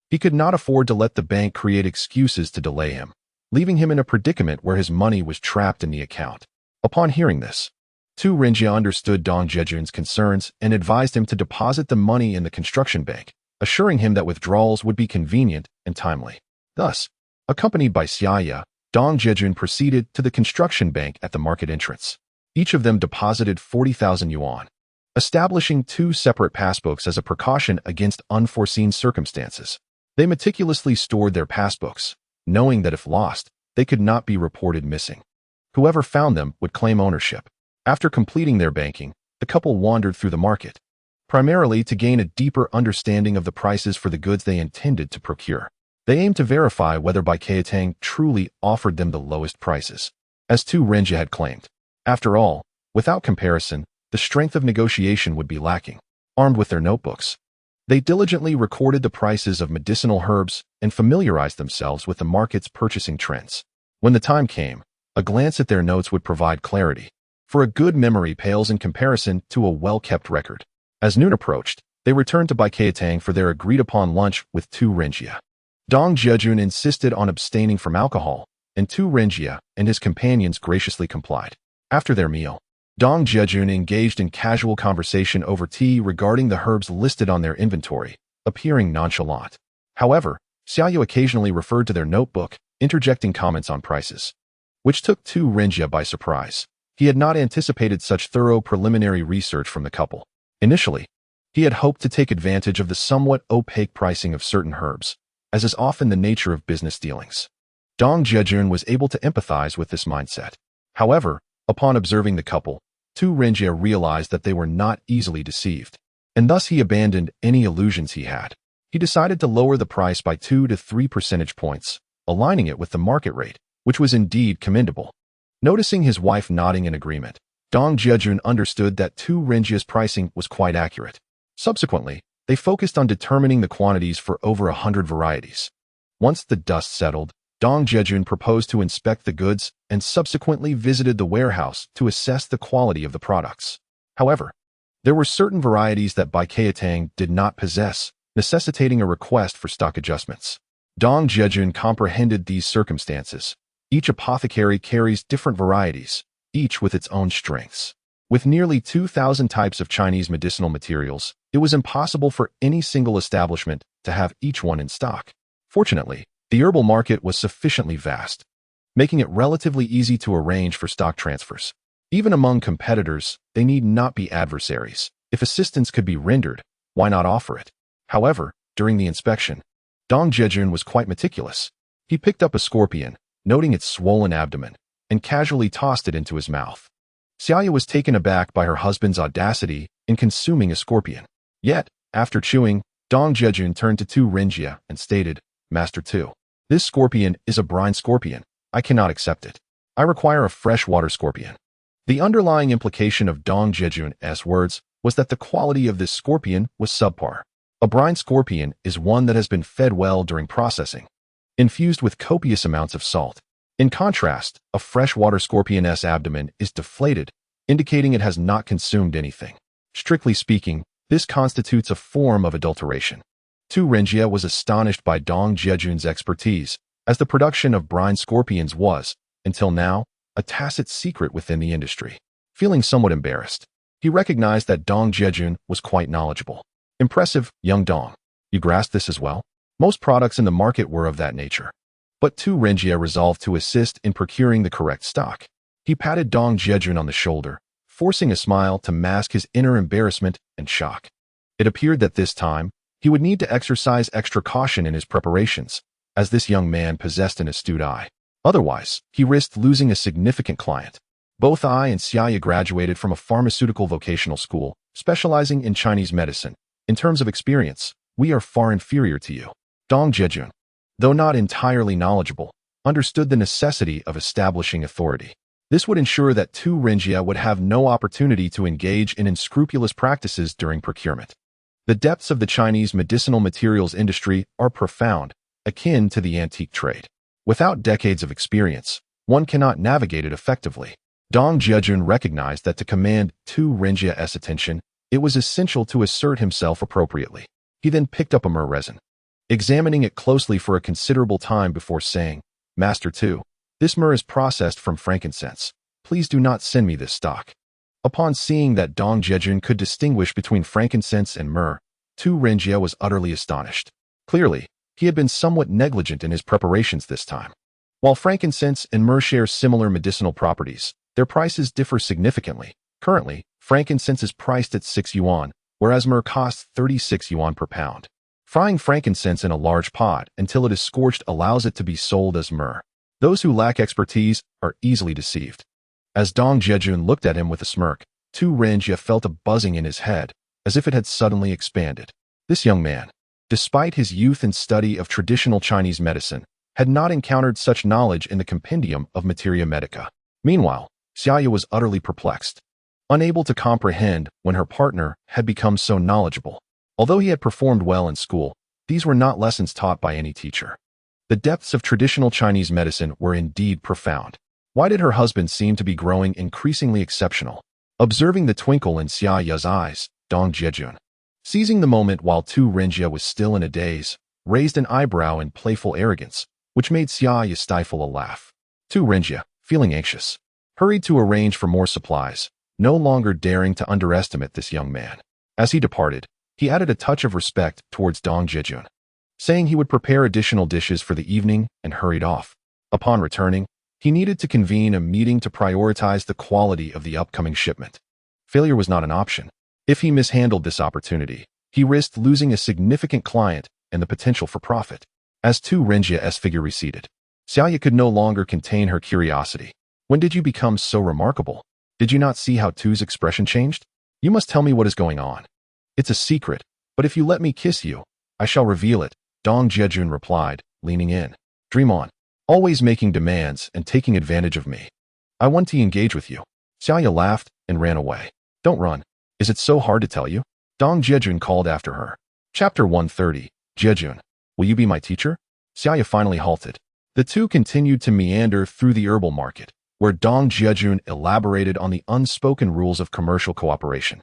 He could not afford to let the bank create excuses to delay him, leaving him in a predicament where his money was trapped in the account. Upon hearing this, Tu Renjie understood Dong Jiajun's concerns and advised him to deposit the money in the construction bank, assuring him that withdrawals would be convenient and timely. Thus, accompanied by Xia Ya, Dong Jiajun proceeded to the construction bank at the market entrance. Each of them deposited 40,000 yuan, establishing two separate passbooks as a precaution against unforeseen circumstances. They meticulously stored their passbooks, knowing that if lost, they could not be reported missing. Whoever found them would claim ownership. After completing their banking, the couple wandered through the market, primarily to gain a deeper understanding of the prices for the goods they intended to procure. They aimed to verify whether Baijiatang truly offered them the lowest prices, as Tu Renjie had claimed. After all, without comparison, the strength of negotiation would be lacking. Armed with their notebooks, they diligently recorded the prices of medicinal herbs and familiarized themselves with the market's purchasing trends. When the time came, a glance at their notes would provide clarity, for a good memory pales in comparison to a well-kept record. As noon approached, they returned to Baijiatang for their agreed-upon lunch with Tu Renjie. Dong Jiajun insisted on abstaining from alcohol, and Tu Renjie and his companions graciously complied. After their meal, Dong Jiajun engaged in casual conversation over tea regarding the herbs listed on their inventory, appearing nonchalant. However, Xia Ya occasionally referred to their notebook, interjecting comments on prices, which took Tu Renjie by surprise. He had not anticipated such thorough preliminary research from the couple. Initially, he had hoped to take advantage of the somewhat opaque pricing of certain herbs, as is often the nature of business dealings. Dong Jiajun was able to empathize with this mindset. However, upon observing the couple, Tu Renjie realized that they were not easily deceived, and thus he abandoned any illusions he had. He decided to lower the price by 2 to 3 percentage points, aligning it with the market rate, which was indeed commendable. Noticing his wife nodding in agreement, Dong Jiajun understood that Tu Renjie's pricing was quite accurate. Subsequently, they focused on determining the quantities for over 100 varieties. Once the dust settled, Dong Jiajun proposed to inspect the goods and subsequently visited the warehouse to assess the quality of the products. However, there were certain varieties that Baijiatang did not possess, necessitating a request for stock adjustments. Dong Jiajun comprehended these circumstances. Each apothecary carries different varieties, each with its own strengths. With nearly 2,000 types of Chinese medicinal materials, it was impossible for any single establishment to have each one in stock. Fortunately, the herbal market was sufficiently vast, making it relatively easy to arrange for stock transfers. Even among competitors, they need not be adversaries. If assistance could be rendered, why not offer it? However, During the inspection, Dong Jiajun was quite meticulous. He picked up a scorpion, noting its swollen abdomen, and casually tossed it into his mouth. Xia Ya was taken aback by her husband's audacity in consuming a scorpion. Yet, after chewing, Dong Jiajun turned to Tu Renjie and stated, "Master Tu, this scorpion is a brine scorpion. I cannot accept it. I require a freshwater scorpion." The underlying implication of Dong Jiajun's words was that the quality of this scorpion was subpar. A brine scorpion is one that has been fed well during processing, infused with copious amounts of salt. In contrast, a freshwater scorpion's abdomen is deflated, indicating it has not consumed anything. Strictly speaking, this constitutes a form of adulteration. Tu Renjie was astonished by Dong Jiajun's expertise, as the production of brine scorpions was, until now, a tacit secret within the industry. Feeling somewhat embarrassed, he recognized that Dong Jiajun was quite knowledgeable. "Impressive, young Dong. You grasped this as well?" Most products in the market were of that nature. But Tu Renjie resolved to assist in procuring the correct stock. He patted Dong Jiajun on the shoulder, forcing a smile to mask his inner embarrassment and shock. It appeared that this time, he would need to exercise extra caution in his preparations, as this young man possessed an astute eye. Otherwise, he risked losing a significant client. Both I and Xia Ya graduated from a pharmaceutical vocational school, specializing in Chinese medicine. In terms of experience, we are far inferior to you. Dong Jiajun, though not entirely knowledgeable, understood the necessity of establishing authority. This would ensure that Tu Renjie would have no opportunity to engage in unscrupulous practices during procurement. The depths of the Chinese medicinal materials industry are profound, akin to the antique trade. Without decades of experience, one cannot navigate it effectively. Dong Jiajun recognized that to command Tu Renjie's attention, it was essential to assert himself appropriately. He then picked up a myrrh resin, examining it closely for a considerable time before saying, "Master Tu, this myrrh is processed from frankincense. Please do not send me this stock." Upon seeing that Dong Jiajun could distinguish between frankincense and myrrh, Tu Renjie was utterly astonished. Clearly, he had been somewhat negligent in his preparations this time. While frankincense and myrrh share similar medicinal properties, their prices differ significantly. Currently, frankincense is priced at 6 yuan, whereas myrrh costs 36 yuan per pound. Frying frankincense in a large pot until it is scorched allows it to be sold as myrrh. Those who lack expertise are easily deceived. As Dong Jiajun looked at him with a smirk, Tu Renjie felt a buzzing in his head, as if it had suddenly expanded. This young man, despite his youth and study of traditional Chinese medicine, had not encountered such knowledge in the compendium of Materia Medica. Meanwhile, Xia Ya was utterly perplexed, unable to comprehend when her partner had become so knowledgeable. Although he had performed well in school, these were not lessons taught by any teacher. The depths of traditional Chinese medicine were indeed profound. Why did her husband seem to be growing increasingly exceptional? Observing the twinkle in Xia Ya's eyes, Dong Jiajun, seizing the moment while Tu Renjie was still in a daze, raised an eyebrow in playful arrogance, which made Xia Ya stifle a laugh. Tu Renjie, feeling anxious, hurried to arrange for more supplies, no longer daring to underestimate this young man. As he departed, he added a touch of respect towards Dong Jiajun, saying he would prepare additional dishes for the evening and hurried off. Upon returning, he needed to convene a meeting to prioritize the quality of the upcoming shipment. Failure was not an option. If he mishandled this opportunity, he risked losing a significant client and the potential for profit. As Tu Renjie's figure receded, Xia Ya could no longer contain her curiosity. "When did you become so remarkable? Did you not see how Tu's expression changed? You must tell me what is going on." "It's a secret, but if you let me kiss you, I shall reveal it," Dong Jiajun replied, leaning in. "Dream on, always making demands and taking advantage of me. I want to engage with you." Xia Ya laughed and ran away. "Don't run. Is it so hard to tell you?" Dong Jiajun called after her. Chapter 130, Jiajun, will you be my teacher? Xia Ya finally halted. The two continued to meander through the herbal market, where Dong Jiajun elaborated on the unspoken rules of commercial cooperation.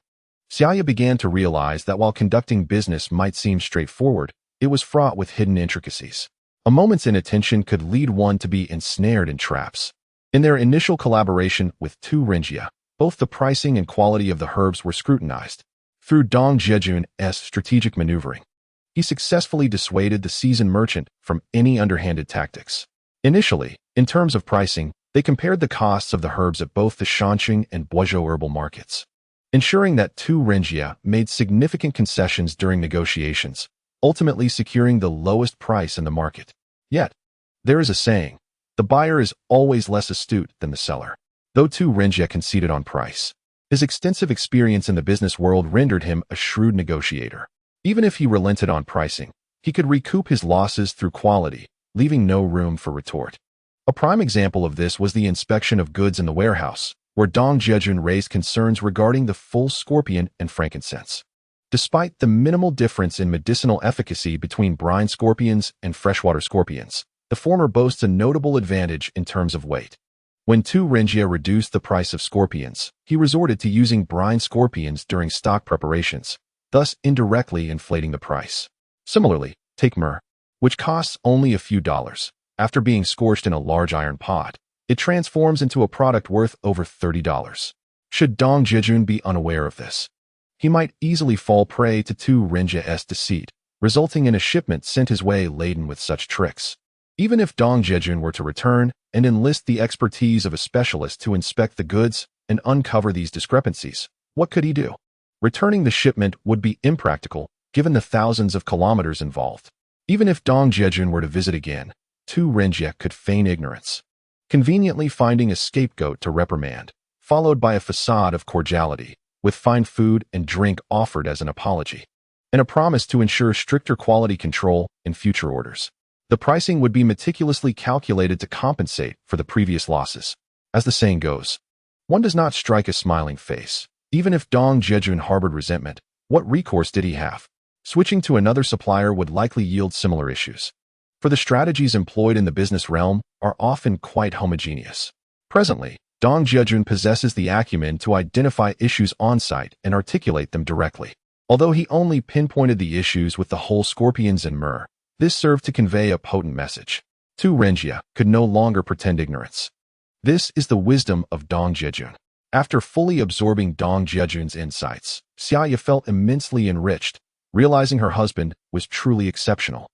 Xia Ya began to realize that while conducting business might seem straightforward, it was fraught with hidden intricacies. A moment's inattention could lead one to be ensnared in traps. In their initial collaboration with Tu Renjie, both the pricing and quality of the herbs were scrutinized. Through Dong Jiajun's strategic maneuvering, he successfully dissuaded the seasoned merchant from any underhanded tactics. Initially, in terms of pricing, they compared the costs of the herbs at both the Shanxing and Boizhou herbal markets. Ensuring that Tu Renjie made significant concessions during negotiations, ultimately securing the lowest price in the market. Yet, there is a saying, the buyer is always less astute than the seller. Though Tu Renjie conceded on price, his extensive experience in the business world rendered him a shrewd negotiator. Even if he relented on pricing, he could recoup his losses through quality, leaving no room for retort. A prime example of this was the inspection of goods in the warehouse, where Dong Jiajun raised concerns regarding the full scorpion and frankincense. Despite the minimal difference in medicinal efficacy between brine scorpions and freshwater scorpions, the former boasts a notable advantage in terms of weight. When Tu Renjie reduced the price of scorpions, he resorted to using brine scorpions during stock preparations, thus indirectly inflating the price. Similarly, take myrrh, which costs only a few dollars. After being scorched in a large iron pot, it transforms into a product worth over $30. Should Dong Jiajun be unaware of this, he might easily fall prey to Tu Renjie's deceit, resulting in a shipment sent his way laden with such tricks. Even if Dong Jiajun were to return and enlist the expertise of a specialist to inspect the goods and uncover these discrepancies, what could he do? Returning the shipment would be impractical, given the thousands of kilometers involved. Even if Dong Jiajun were to visit again, Tu Renjie could feign ignorance, conveniently finding a scapegoat to reprimand, followed by a facade of cordiality, with fine food and drink offered as an apology, and a promise to ensure stricter quality control in future orders. The pricing would be meticulously calculated to compensate for the previous losses. As the saying goes, one does not strike a smiling face. Even if Dong Jiajun harbored resentment, what recourse did he have? Switching to another supplier would likely yield similar issues, for the strategies employed in the business realm are often quite homogeneous. Presently, Dong Jiajun possesses the acumen to identify issues on-site and articulate them directly. Although he only pinpointed the issues with the whole scorpions and myrrh, this served to convey a potent message. Tu Renjie could no longer pretend ignorance. This is the wisdom of Dong Jiajun. After fully absorbing Dong Jiajun's insights, Xia Ya felt immensely enriched, realizing her husband was truly exceptional,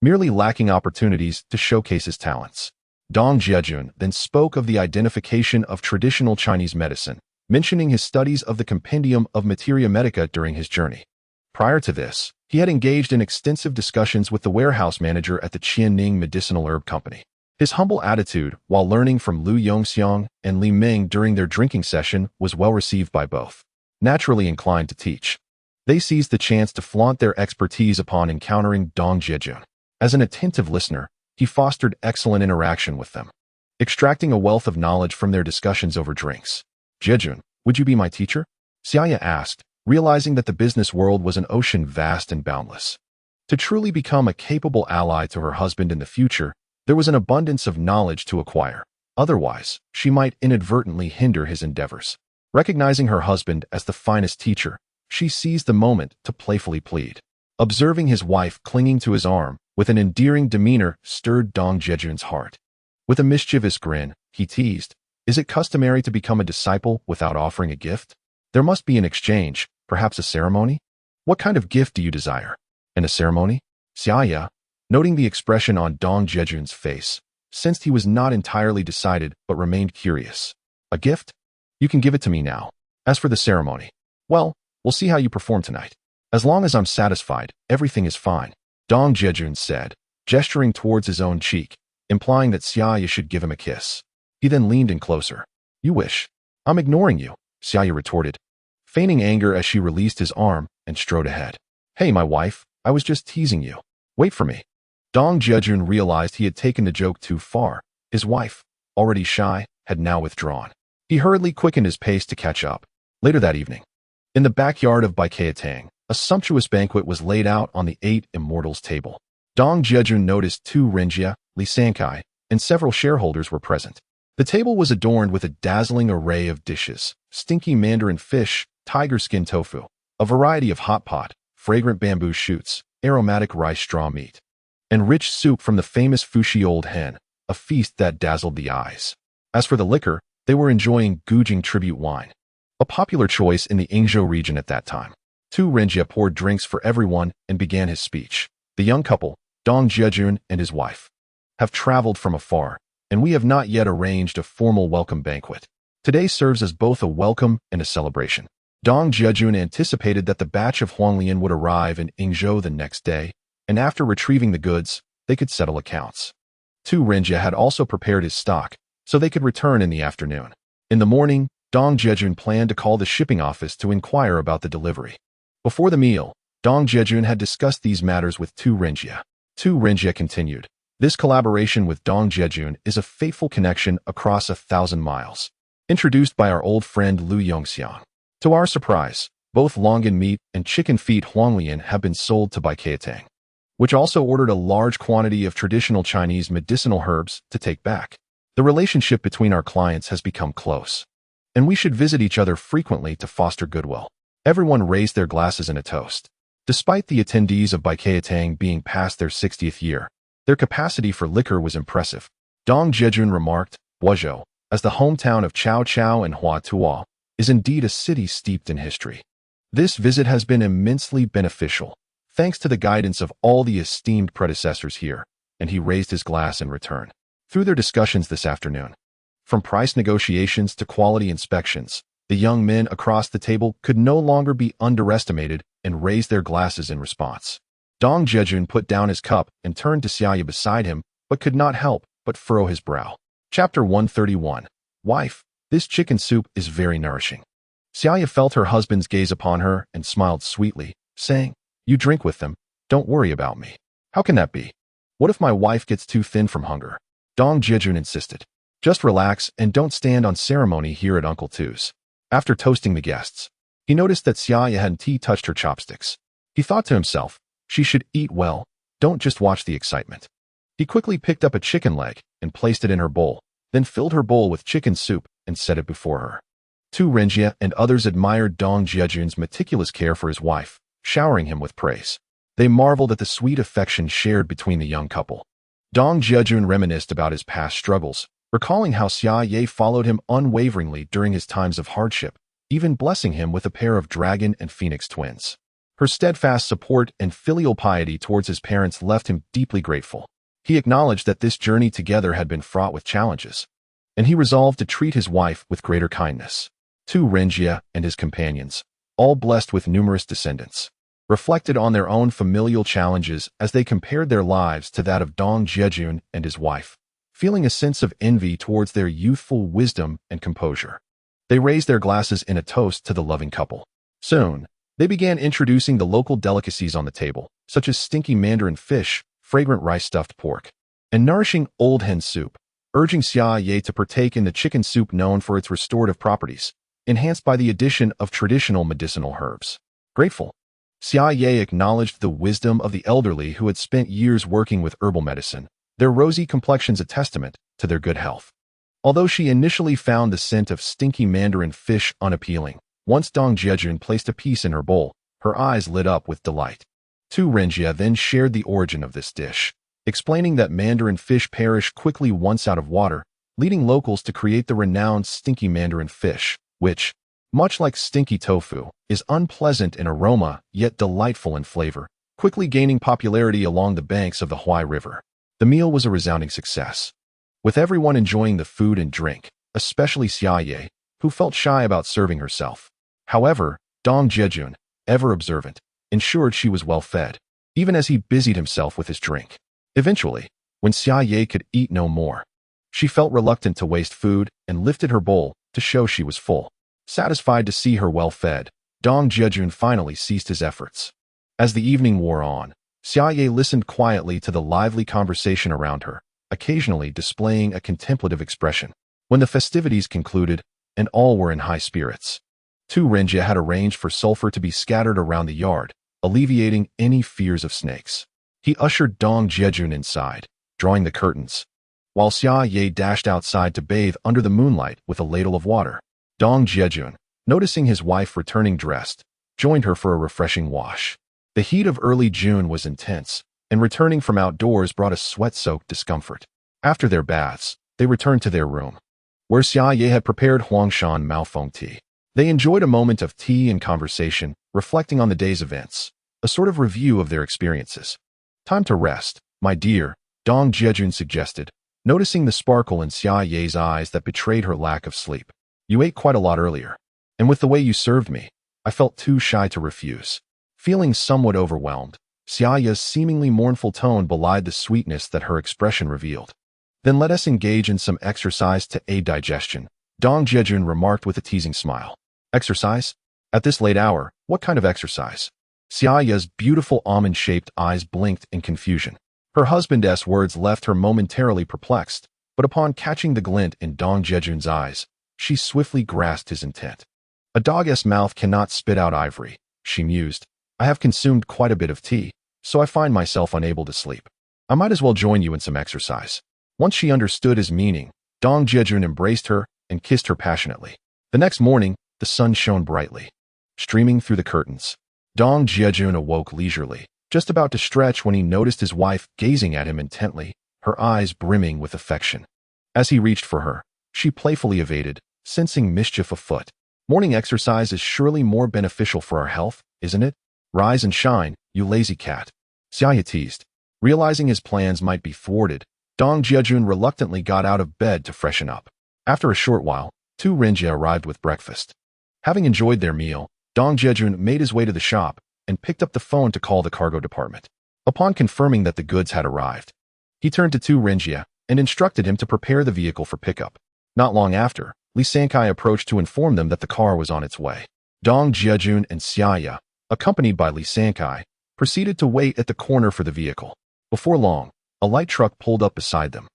merely lacking opportunities to showcase his talents. Dong Jiajun then spoke of the identification of traditional Chinese medicine, mentioning his studies of the Compendium of Materia Medica during his journey. Prior to this, he had engaged in extensive discussions with the warehouse manager at the Qianning Medicinal Herb Company. His humble attitude, while learning from Lu Yongxiang and Li Ming during their drinking session, was well received by both. Naturally inclined to teach, they seized the chance to flaunt their expertise upon encountering Dong Jiajun. As an attentive listener, he fostered excellent interaction with them, extracting a wealth of knowledge from their discussions over drinks. "Jiajun, would you be my teacher?" Xia Ya asked, realizing that the business world was an ocean vast and boundless. To truly become a capable ally to her husband in the future, there was an abundance of knowledge to acquire. Otherwise, she might inadvertently hinder his endeavors. Recognizing her husband as the finest teacher, she seized the moment to playfully plead. Observing his wife clinging to his arm with an endearing demeanor stirred Dong Jiajun's heart. With a mischievous grin, he teased, "Is it customary to become a disciple without offering a gift? There must be an exchange, perhaps a ceremony? What kind of gift do you desire?" "And a ceremony?" Xia Ya, noting the expression on Dong Jiajun's face, sensed he was not entirely decided but remained curious. "A gift? You can give it to me now. As for the ceremony, well, we'll see how you perform tonight. As long as I'm satisfied, everything is fine," Dong Jiajun said, gesturing towards his own cheek, implying that Xia Ya should give him a kiss. He then leaned in closer. "You wish. I'm ignoring you," Xia Ya retorted, feigning anger as she released his arm and strode ahead. "Hey, my wife, I was just teasing you. Wait for me." Dong Jiajun realized he had taken the joke too far. His wife, already shy, had now withdrawn. He hurriedly quickened his pace to catch up. Later that evening, in the backyard of Baikatang, a sumptuous banquet was laid out on the 8 Immortals table. Dong Jiajun noticed Tu Renjie, Li Sankai, and several shareholders were present. The table was adorned with a dazzling array of dishes: stinky mandarin fish, tiger skin tofu, a variety of hot pot, fragrant bamboo shoots, aromatic rice straw meat, and rich soup from the famous Fushi Old Hen, a feast that dazzled the eyes. As for the liquor, they were enjoying Gujing tribute wine, a popular choice in the Yingzhou region at that time. Tu Renjie poured drinks for everyone and began his speech. "The young couple, Dong Jiajun and his wife, have traveled from afar, and we have not yet arranged a formal welcome banquet. Today serves as both a welcome and a celebration." Dong Jiajun anticipated that the batch of Huanglian would arrive in Yingzhou the next day, and after retrieving the goods, they could settle accounts. Xia had also prepared his stock, so they could return in the afternoon. In the morning, Jiajun planned to call the shipping office to inquire about the delivery. Before the meal, Jiajun had discussed these matters with Xia. Xia continued, "This collaboration with Jiajun is a fateful connection across 1,000 miles. Introduced by our old friend Lu Yongxiang. To our surprise, both longan meat and chicken feet Huanglian have been sold to Baiketang, which also ordered a large quantity of traditional Chinese medicinal herbs to take back. The relationship between our clients has become close, and we should visit each other frequently to foster goodwill." Everyone raised their glasses in a toast. Despite the attendees of Baiketang being past their 60th year, their capacity for liquor was impressive. Jiajun remarked, "Guizhou, as the hometown of Cao Cao and Hua Tuo, is indeed a city steeped in history. This visit has been immensely beneficial, thanks to the guidance of all the esteemed predecessors here," and he raised his glass in return. Through their discussions this afternoon, from price negotiations to quality inspections, the young men across the table could no longer be underestimated and raised their glasses in response. Jiajun put down his cup and turned to Xia Ya beside him, but could not help but furrow his brow. Chapter 131. Wife, this chicken soup is very nourishing. Xia Ya felt her husband's gaze upon her and smiled sweetly, saying, "You drink with them, don't worry about me." "How can that be? What if my wife gets too thin from hunger?" Jiajun insisted. "Just relax and don't stand on ceremony here at Uncle Tu's." After toasting the guests, he noticed that Xia Ya hadn't touched her chopsticks. He thought to himself, she should eat well, don't just watch the excitement. He quickly picked up a chicken leg and placed it in her bowl, then filled her bowl with chicken soup and set it before her. Xia and others admired Jiajun's meticulous care for his wife, showering him with praise. They marveled at the sweet affection shared between the young couple. Jiajun reminisced about his past struggles, recalling how Xia Ya followed him unwaveringly during his times of hardship, even blessing him with a pair of dragon and phoenix twins. Her steadfast support and filial piety towards his parents left him deeply grateful. He acknowledged that this journey together had been fraught with challenges, and he resolved to treat his wife with greater kindness. Xia and his companions, all blessed with numerous descendants, reflected on their own familial challenges as they compared their lives to that of Jiajun and his wife, feeling a sense of envy towards their youthful wisdom and composure. They raised their glasses in a toast to the loving couple. Soon, they began introducing the local delicacies on the table, such as stinky mandarin fish, fragrant rice-stuffed pork, and nourishing old hen soup, urging Xia Ya to partake in the chicken soup known for its restorative properties, enhanced by the addition of traditional medicinal herbs. Grateful, Xia Ya acknowledged the wisdom of the elderly who had spent years working with herbal medicine, their rosy complexions a testament to their good health. Although she initially found the scent of stinky mandarin fish unappealing, once Jiajun placed a piece in her bowl, her eyes lit up with delight. Xia then shared the origin of this dish, explaining that mandarin fish perish quickly once out of water, leading locals to create the renowned stinky mandarin fish, which, much like stinky tofu, is unpleasant in aroma yet delightful in flavor, quickly gaining popularity along the banks of the Huai River. The meal was a resounding success, with everyone enjoying the food and drink, especially Xia Ya, who felt shy about serving herself. However, Jiajun, ever observant, ensured she was well fed, even as he busied himself with his drink. Eventually, when Xia Ya could eat no more, she felt reluctant to waste food and lifted her bowl to show she was full. Satisfied to see her well fed, Jiajun finally ceased his efforts. As the evening wore on, Xia Ya listened quietly to the lively conversation around her, occasionally displaying a contemplative expression. When the festivities concluded, and all were in high spirits, Xia had arranged for sulfur to be scattered around the yard, alleviating any fears of snakes. He ushered Jiajun inside, drawing the curtains, while Xia Ya dashed outside to bathe under the moonlight with a ladle of water. Jiajun, noticing his wife returning dressed, joined her for a refreshing wash. The heat of early June was intense, and returning from outdoors brought a sweat-soaked discomfort. After their baths, they returned to their room, where Xia Ya had prepared Huangshan Maofeng tea. They enjoyed a moment of tea and conversation, reflecting on the day's events, a sort of review of their experiences. "Time to rest, my dear," Jiajun suggested, noticing the sparkle in Xia Ya's eyes that betrayed her lack of sleep. "You ate quite a lot earlier, and with the way you served me, I felt too shy to refuse." Feeling somewhat overwhelmed, Xia Ya's seemingly mournful tone belied the sweetness that her expression revealed. Then let us engage in some exercise to aid digestion, Dong Jiajun remarked with a teasing smile. Exercise? At this late hour, what kind of exercise? Xia Ya's beautiful almond-shaped eyes blinked in confusion. Her husband's words left her momentarily perplexed, but upon catching the glint in Dong Jiajun's eyes, she swiftly grasped his intent. A dog's mouth cannot spit out ivory, she mused. I have consumed quite a bit of tea, so I find myself unable to sleep. I might as well join you in some exercise. Once she understood his meaning, Dong Jiajun embraced her and kissed her passionately. The next morning, the sun shone brightly, streaming through the curtains. Dong Jiajun awoke leisurely, just about to stretch when he noticed his wife gazing at him intently, her eyes brimming with affection. As he reached for her, she playfully evaded, sensing mischief afoot. Morning exercise is surely more beneficial for our health, isn't it? Rise and shine, you lazy cat. Xia Ya teased. Realizing his plans might be thwarted, Dong Jiajun reluctantly got out of bed to freshen up. After a short while, two Renjie arrived with breakfast. Having enjoyed their meal, Dong Jiajun made his way to the shop and picked up the phone to call the cargo department. Upon confirming that the goods had arrived, he turned to two Renjie and instructed him to prepare the vehicle for pickup. Not long after, Li Sankai approached to inform them that the car was on its way. Dong Jiajun and Xia Ya, accompanied by Li Sankai, proceeded to wait at the corner for the vehicle. Before long, a light truck pulled up beside them,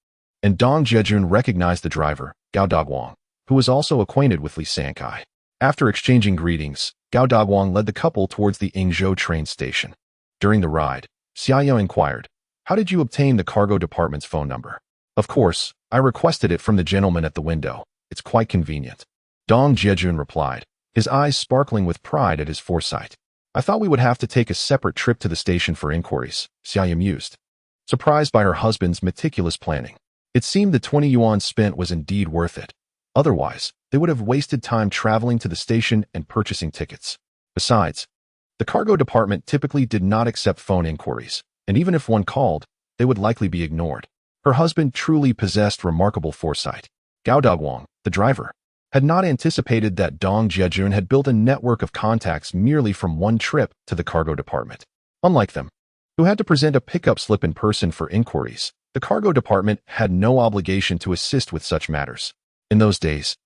and Dong Jiajun recognized the driver, Gao Dogwang, who was also acquainted with Li Sankai. After exchanging greetings, Gao Dogwang led the couple towards the Yingzhou train station. During the ride, Xia Ya inquired, "How did you obtain the cargo department's phone number?" "Of course, I requested it from the gentleman at the window. It's quite convenient," Dong Jiajun replied, his eyes sparkling with pride at his foresight. "I thought we would have to take a separate trip to the station for inquiries," Xia Ya mused, surprised by her husband's meticulous planning. It seemed the 20 yuan spent was indeed worth it. Otherwise, they would have wasted time traveling to the station and purchasing tickets. Besides, the cargo department typically did not accept phone inquiries, and even if one called, they would likely be ignored. Her husband truly possessed remarkable foresight. Gao Dogwang, the driver, had not anticipated that Dong Jiajun had built a network of contacts merely from one trip to the cargo department. Unlike them, who had to present a pickup slip in person for inquiries, the cargo department had no obligation to assist with such matters. In those days,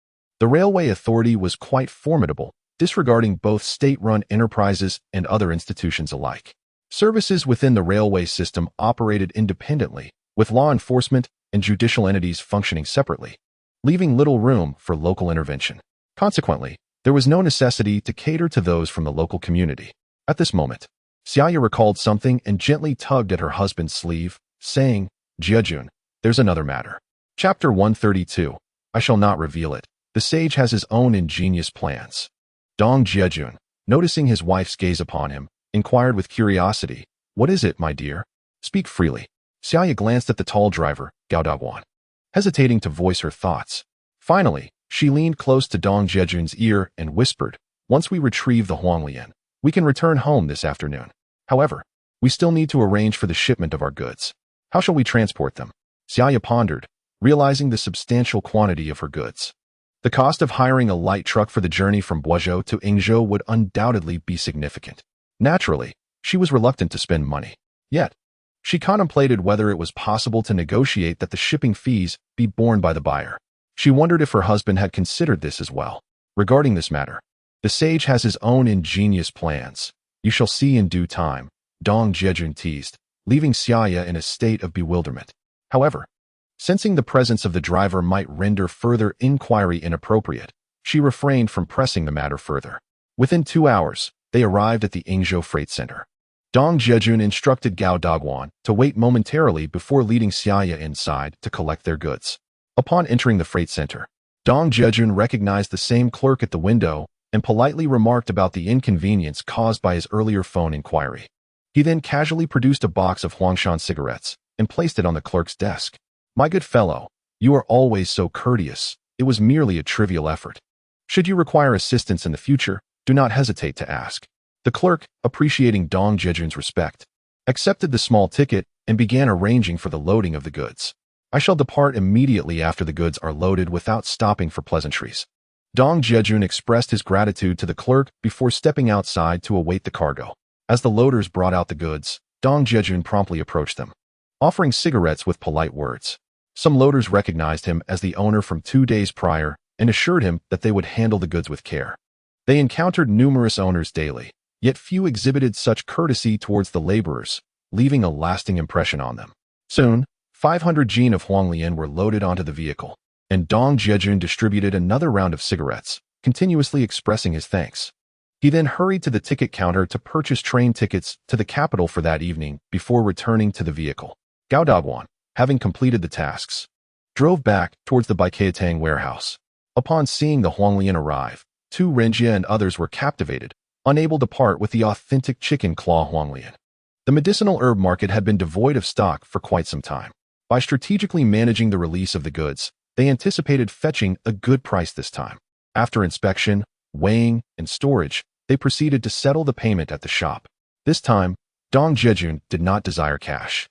the railway authority was quite formidable, disregarding both state-run enterprises and other institutions alike. Services within the railway system operated independently, with law enforcement and judicial entities functioning separately, leaving little room for local intervention. Consequently, there was no necessity to cater to those from the local community. At this moment, Xia Ya recalled something and gently tugged at her husband's sleeve, saying, "Jiajun, there's another matter." Chapter 132. I shall not reveal it. The sage has his own ingenious plans. Dong Jiajun, noticing his wife's gaze upon him, inquired with curiosity, "What is it, my dear? Speak freely." Xia Ya glanced at the tall driver, Gao Dogwan, hesitating to voice her thoughts. Finally, she leaned close to Dong Jiajun's ear and whispered, "Once we retrieve the Huanglian, we can return home this afternoon. However, we still need to arrange for the shipment of our goods. How shall we transport them?" Xia Ya pondered, realizing the substantial quantity of her goods. The cost of hiring a light truck for the journey from Guizhou to Yingzhou would undoubtedly be significant. Naturally, she was reluctant to spend money. Yet, she contemplated whether it was possible to negotiate that the shipping fees be borne by the buyer. She wondered if her husband had considered this as well. Regarding this matter, the sage has his own ingenious plans. You shall see in due time, Dong Jiajun teased, leaving Xia Ya in a state of bewilderment. However, sensing the presence of the driver might render further inquiry inappropriate, she refrained from pressing the matter further. Within 2 hours, they arrived at the Yingzhou Freight Center. Dong Jiajun instructed Gao Dogwan to wait momentarily before leading Xia Ya inside to collect their goods. Upon entering the freight center, Dong Jiajun recognized the same clerk at the window and politely remarked about the inconvenience caused by his earlier phone inquiry. He then casually produced a box of Huangshan cigarettes and placed it on the clerk's desk. "My good fellow, you are always so courteous. It was merely a trivial effort. Should you require assistance in the future, do not hesitate to ask." The clerk, appreciating Dong Jiajun's respect, accepted the small ticket and began arranging for the loading of the goods. "I shall depart immediately after the goods are loaded without stopping for pleasantries." Dong Jiajun expressed his gratitude to the clerk before stepping outside to await the cargo. As the loaders brought out the goods, Dong Jiajun promptly approached them, offering cigarettes with polite words. Some loaders recognized him as the owner from 2 days prior and assured him that they would handle the goods with care. They encountered numerous owners daily, yet few exhibited such courtesy towards the laborers, leaving a lasting impression on them. Soon, 500 jin of Huanglian were loaded onto the vehicle, and Dong Jiajun distributed another round of cigarettes, continuously expressing his thanks. He then hurried to the ticket counter to purchase train tickets to the capital for that evening before returning to the vehicle. Gao Dagwan, having completed the tasks, drove back towards the Baikatang warehouse. Upon seeing the Huanglian arrive, Tu Renjia and others were captivated, unable to part with the authentic chicken claw Huanglian. The medicinal herb market had been devoid of stock for quite some time. By strategically managing the release of the goods, they anticipated fetching a good price this time. After inspection, weighing, and storage, they proceeded to settle the payment at the shop. This time, Dong Jiajun did not desire cash.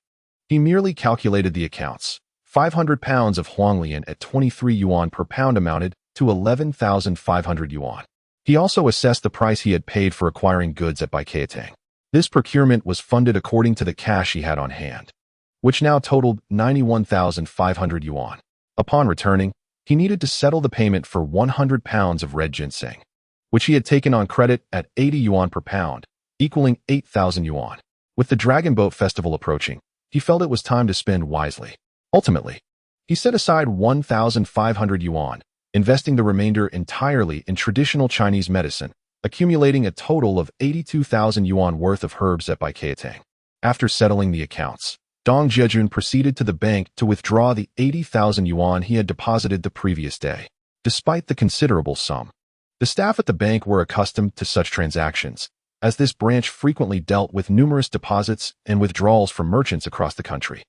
He merely calculated the accounts. 500 pounds of Huanglian at 23 yuan per pound amounted to 11,500 yuan. He also assessed the price he had paid for acquiring goods at Baikatang. This procurement was funded according to the cash he had on hand, which now totaled 91,500 yuan. Upon returning, he needed to settle the payment for 100 pounds of red ginseng, which he had taken on credit at 80 yuan per pound, equaling 8,000 yuan. With the Dragon Boat Festival approaching, he felt it was time to spend wisely. Ultimately, he set aside 1,500 yuan, investing the remainder entirely in traditional Chinese medicine, accumulating a total of 82,000 yuan worth of herbs at Baikatang. After settling the accounts, Dong Jiajun proceeded to the bank to withdraw the 80,000 yuan he had deposited the previous day. Despite the considerable sum, the staff at the bank were accustomed to such transactions, as this branch frequently dealt with numerous deposits and withdrawals from merchants across the country.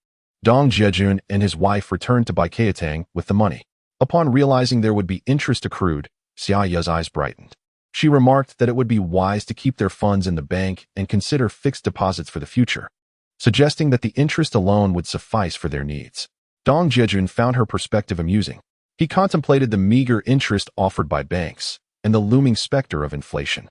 Dong Jiajun and his wife returned to Baikatang with the money. Upon realizing there would be interest accrued, Xia Ya's eyes brightened. She remarked that it would be wise to keep their funds in the bank and consider fixed deposits for the future, suggesting that the interest alone would suffice for their needs. Dong Jiajun found her perspective amusing. He contemplated the meager interest offered by banks and the looming specter of inflation.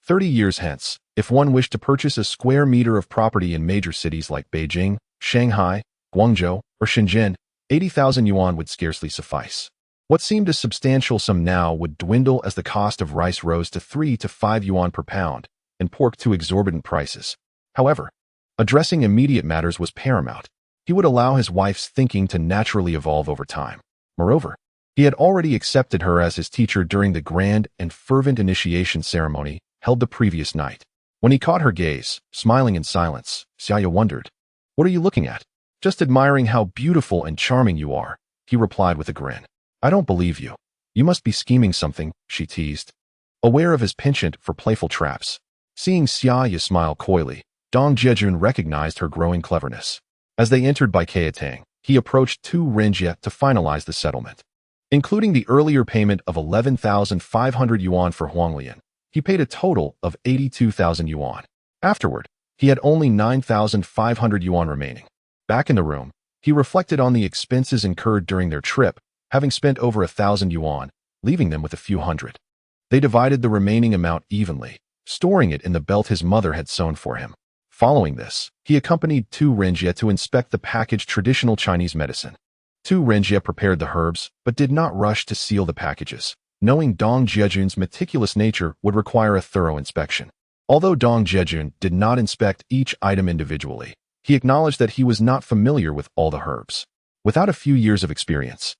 30 years hence, if one wished to purchase a square meter of property in major cities like Beijing, Shanghai, Guangzhou, or Shenzhen, 80,000 yuan would scarcely suffice. What seemed a substantial sum now would dwindle as the cost of rice rose to 3 to 5 yuan per pound, and pork to exorbitant prices. However, addressing immediate matters was paramount. He would allow his wife's thinking to naturally evolve over time. Moreover, he had already accepted her as his teacher during the grand and fervent initiation ceremony held the previous night. When he caught her gaze, smiling in silence, Xia Ya wondered, "What are you looking at?" "Just admiring how beautiful and charming you are," he replied with a grin. "I don't believe you. You must be scheming something," she teased, aware of his penchant for playful traps. Seeing Xia Ya smile coyly, Dong Jiajun recognized her growing cleverness. As they entered Baikatang, he approached Tu Renjia to finalize the settlement. Including the earlier payment of 11,500 yuan for Huanglian, he paid a total of 82,000 yuan. Afterward, he had only 9,500 yuan remaining. Back in the room, he reflected on the expenses incurred during their trip, having spent over 1,000 yuan, leaving them with a few hundred. They divided the remaining amount evenly, storing it in the belt his mother had sewn for him. Following this, he accompanied Tu Renjia to inspect the packaged traditional Chinese medicine. Tu Renjia prepared the herbs, but did not rush to seal the packages, knowing Dong Jiajun's meticulous nature would require a thorough inspection. Although Dong Jiajun did not inspect each item individually, he acknowledged that he was not familiar with all the herbs. Without a few years of experience,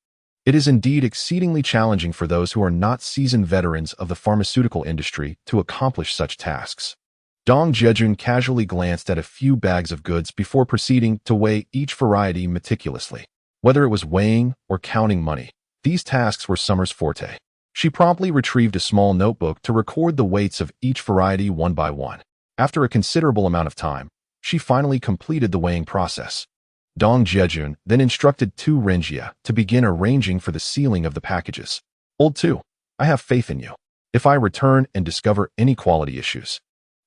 it is indeed exceedingly challenging for those who are not seasoned veterans of the pharmaceutical industry to accomplish such tasks. Dong Jiajun casually glanced at a few bags of goods before proceeding to weigh each variety meticulously. Whether it was weighing or counting money, these tasks were Summer's forte. She promptly retrieved a small notebook to record the weights of each variety one by one. After a considerable amount of time, she finally completed the weighing process. Dong Jiajun then instructed Tu Renjia to begin arranging for the sealing of the packages. "Old Tu, I have faith in you. If I return and discover any quality issues,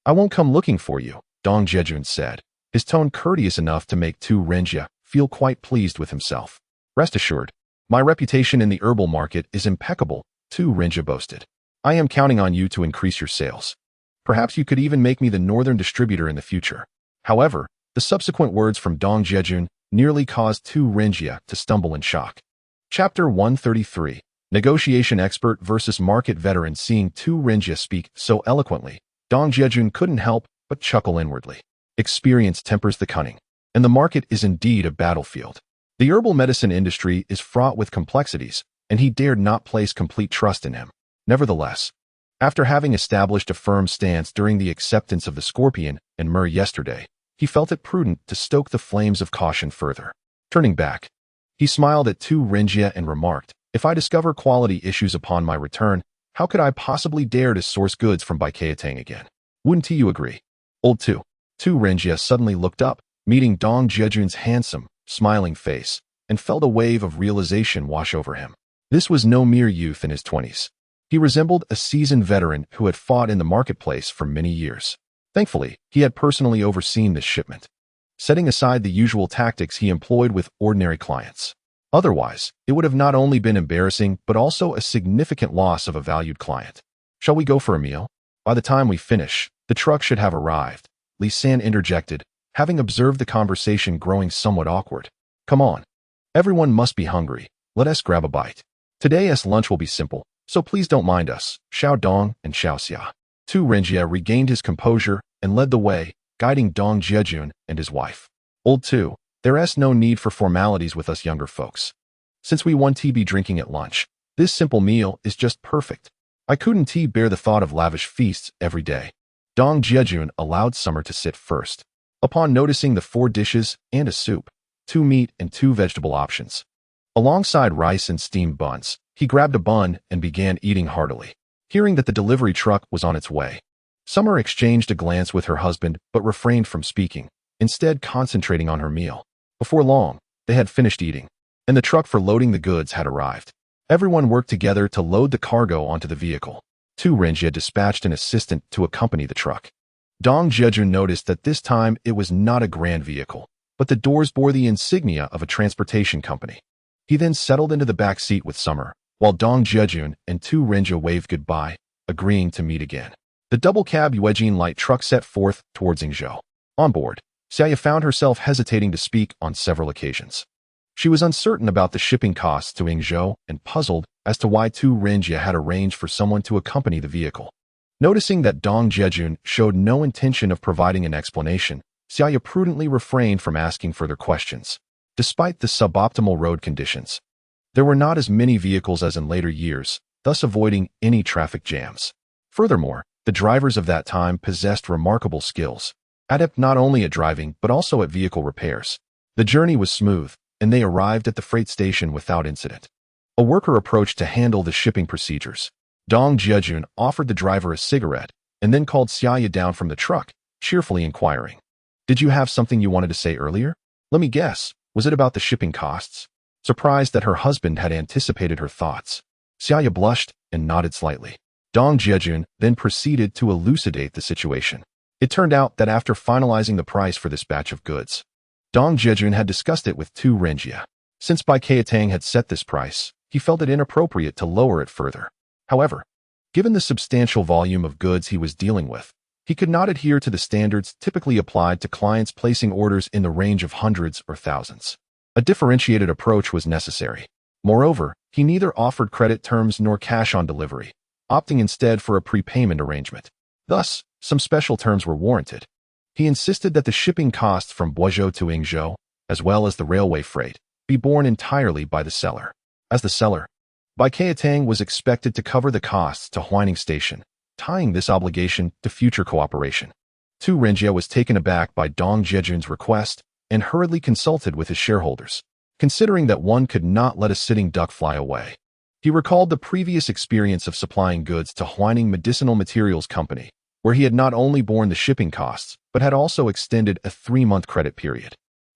I won't come looking for you," Dong Jiajun said, his tone courteous enough to make Tu Renjia feel quite pleased with himself. "Rest assured, my reputation in the herbal market is impeccable," Tu Renjia boasted. "I am counting on you to increase your sales. Perhaps you could even make me the northern distributor in the future. However, The subsequent words from Dong Jiajun nearly caused Tu Renjie to stumble in shock. Chapter 133. Negotiation Expert versus Market Veteran. Seeing Tu Renjie speak so eloquently, Dong Jiajun couldn't help but chuckle inwardly. Experience tempers the cunning, and the market is indeed a battlefield. The herbal medicine industry is fraught with complexities, and he dared not place complete trust in him. Nevertheless, after having established a firm stance during the acceptance of the scorpion and myrrh yesterday, he felt it prudent to stoke the flames of caution further. Turning back, he smiled at Tu Renjie and remarked, "If I discover quality issues upon my return, how could I possibly dare to source goods from Baikatang again? Wouldn't you agree?" Old Tu Renjie suddenly looked up, meeting Dong Jiajun's handsome, smiling face, and felt a wave of realization wash over him. This was no mere youth in his 20s. He resembled a seasoned veteran who had fought in the marketplace for many years. Thankfully, he had personally overseen this shipment, setting aside the usual tactics he employed with ordinary clients. Otherwise, it would have not only been embarrassing, but also a significant loss of a valued client. "Shall we go for a meal? By the time we finish, the truck should have arrived," Li San interjected, having observed the conversation growing somewhat awkward. "Come on. Everyone must be hungry. Let us grab a bite. Today's lunch will be simple, so please don't mind us." Xiao Dong and Xiao Xia. Tu Renjie regained his composure and led the way, guiding Dong Jiajun and his wife. "Old Tu, there's no need for formalities with us younger folks. Since we won't be drinking at lunch, this simple meal is just perfect. I couldn't bear the thought of lavish feasts every day." Dong Jiajun allowed Summer to sit first. Upon noticing the 4 dishes and a soup, 2 meat and 2 vegetable options, alongside rice and steamed buns, he grabbed a bun and began eating heartily. Hearing that the delivery truck was on its way, Summer exchanged a glance with her husband but refrained from speaking, instead concentrating on her meal. Before long, they had finished eating, and the truck for loading the goods had arrived. Everyone worked together to load the cargo onto the vehicle. Tu Renjie dispatched an assistant to accompany the truck. Dong Jiajun noticed that this time it was not a grand vehicle, but the doors bore the insignia of a transportation company. He then settled into the back seat with Summer, while Dong Jiajun and Tu Renjie waved goodbye, agreeing to meet again. The double-cab Jiajun light truck set forth towards Yingzhou. On board, Xia Ya found herself hesitating to speak on several occasions. She was uncertain about the shipping costs to Yingzhou and puzzled as to why Tu Renjie had arranged for someone to accompany the vehicle. Noticing that Dong Jiajun showed no intention of providing an explanation, Xia Ya prudently refrained from asking further questions. Despite the suboptimal road conditions, there were not as many vehicles as in later years, thus avoiding any traffic jams. Furthermore, the drivers of that time possessed remarkable skills, adept not only at driving but also at vehicle repairs. The journey was smooth, and they arrived at the freight station without incident. A worker approached to handle the shipping procedures. Dong Jiajun offered the driver a cigarette and then called Xia Ya down from the truck, cheerfully inquiring, "Did you have something you wanted to say earlier? Let me guess, was it about the shipping costs?" Surprised that her husband had anticipated her thoughts, Xia Ya blushed and nodded slightly. Dong Jiajun then proceeded to elucidate the situation. It turned out that after finalizing the price for this batch of goods, Dong Jiajun had discussed it with Tu Renjie. Since Baikatang had set this price, he felt it inappropriate to lower it further. However, given the substantial volume of goods he was dealing with, he could not adhere to the standards typically applied to clients placing orders in the range of hundreds or thousands. A differentiated approach was necessary. Moreover, he neither offered credit terms nor cash on delivery, opting instead for a prepayment arrangement. Thus, some special terms were warranted. He insisted that the shipping costs from Guizhou to Yingzhou, as well as the railway freight, be borne entirely by the seller. As the seller, Baikatang was expected to cover the costs to Huaining Station, tying this obligation to future cooperation. Tu Renjie was taken aback by Dong Jiajun's request and hurriedly consulted with his shareholders, considering that one could not let a sitting duck fly away. He recalled the previous experience of supplying goods to Huaining Medicinal Materials Company, where he had not only borne the shipping costs, but had also extended a 3-month credit period.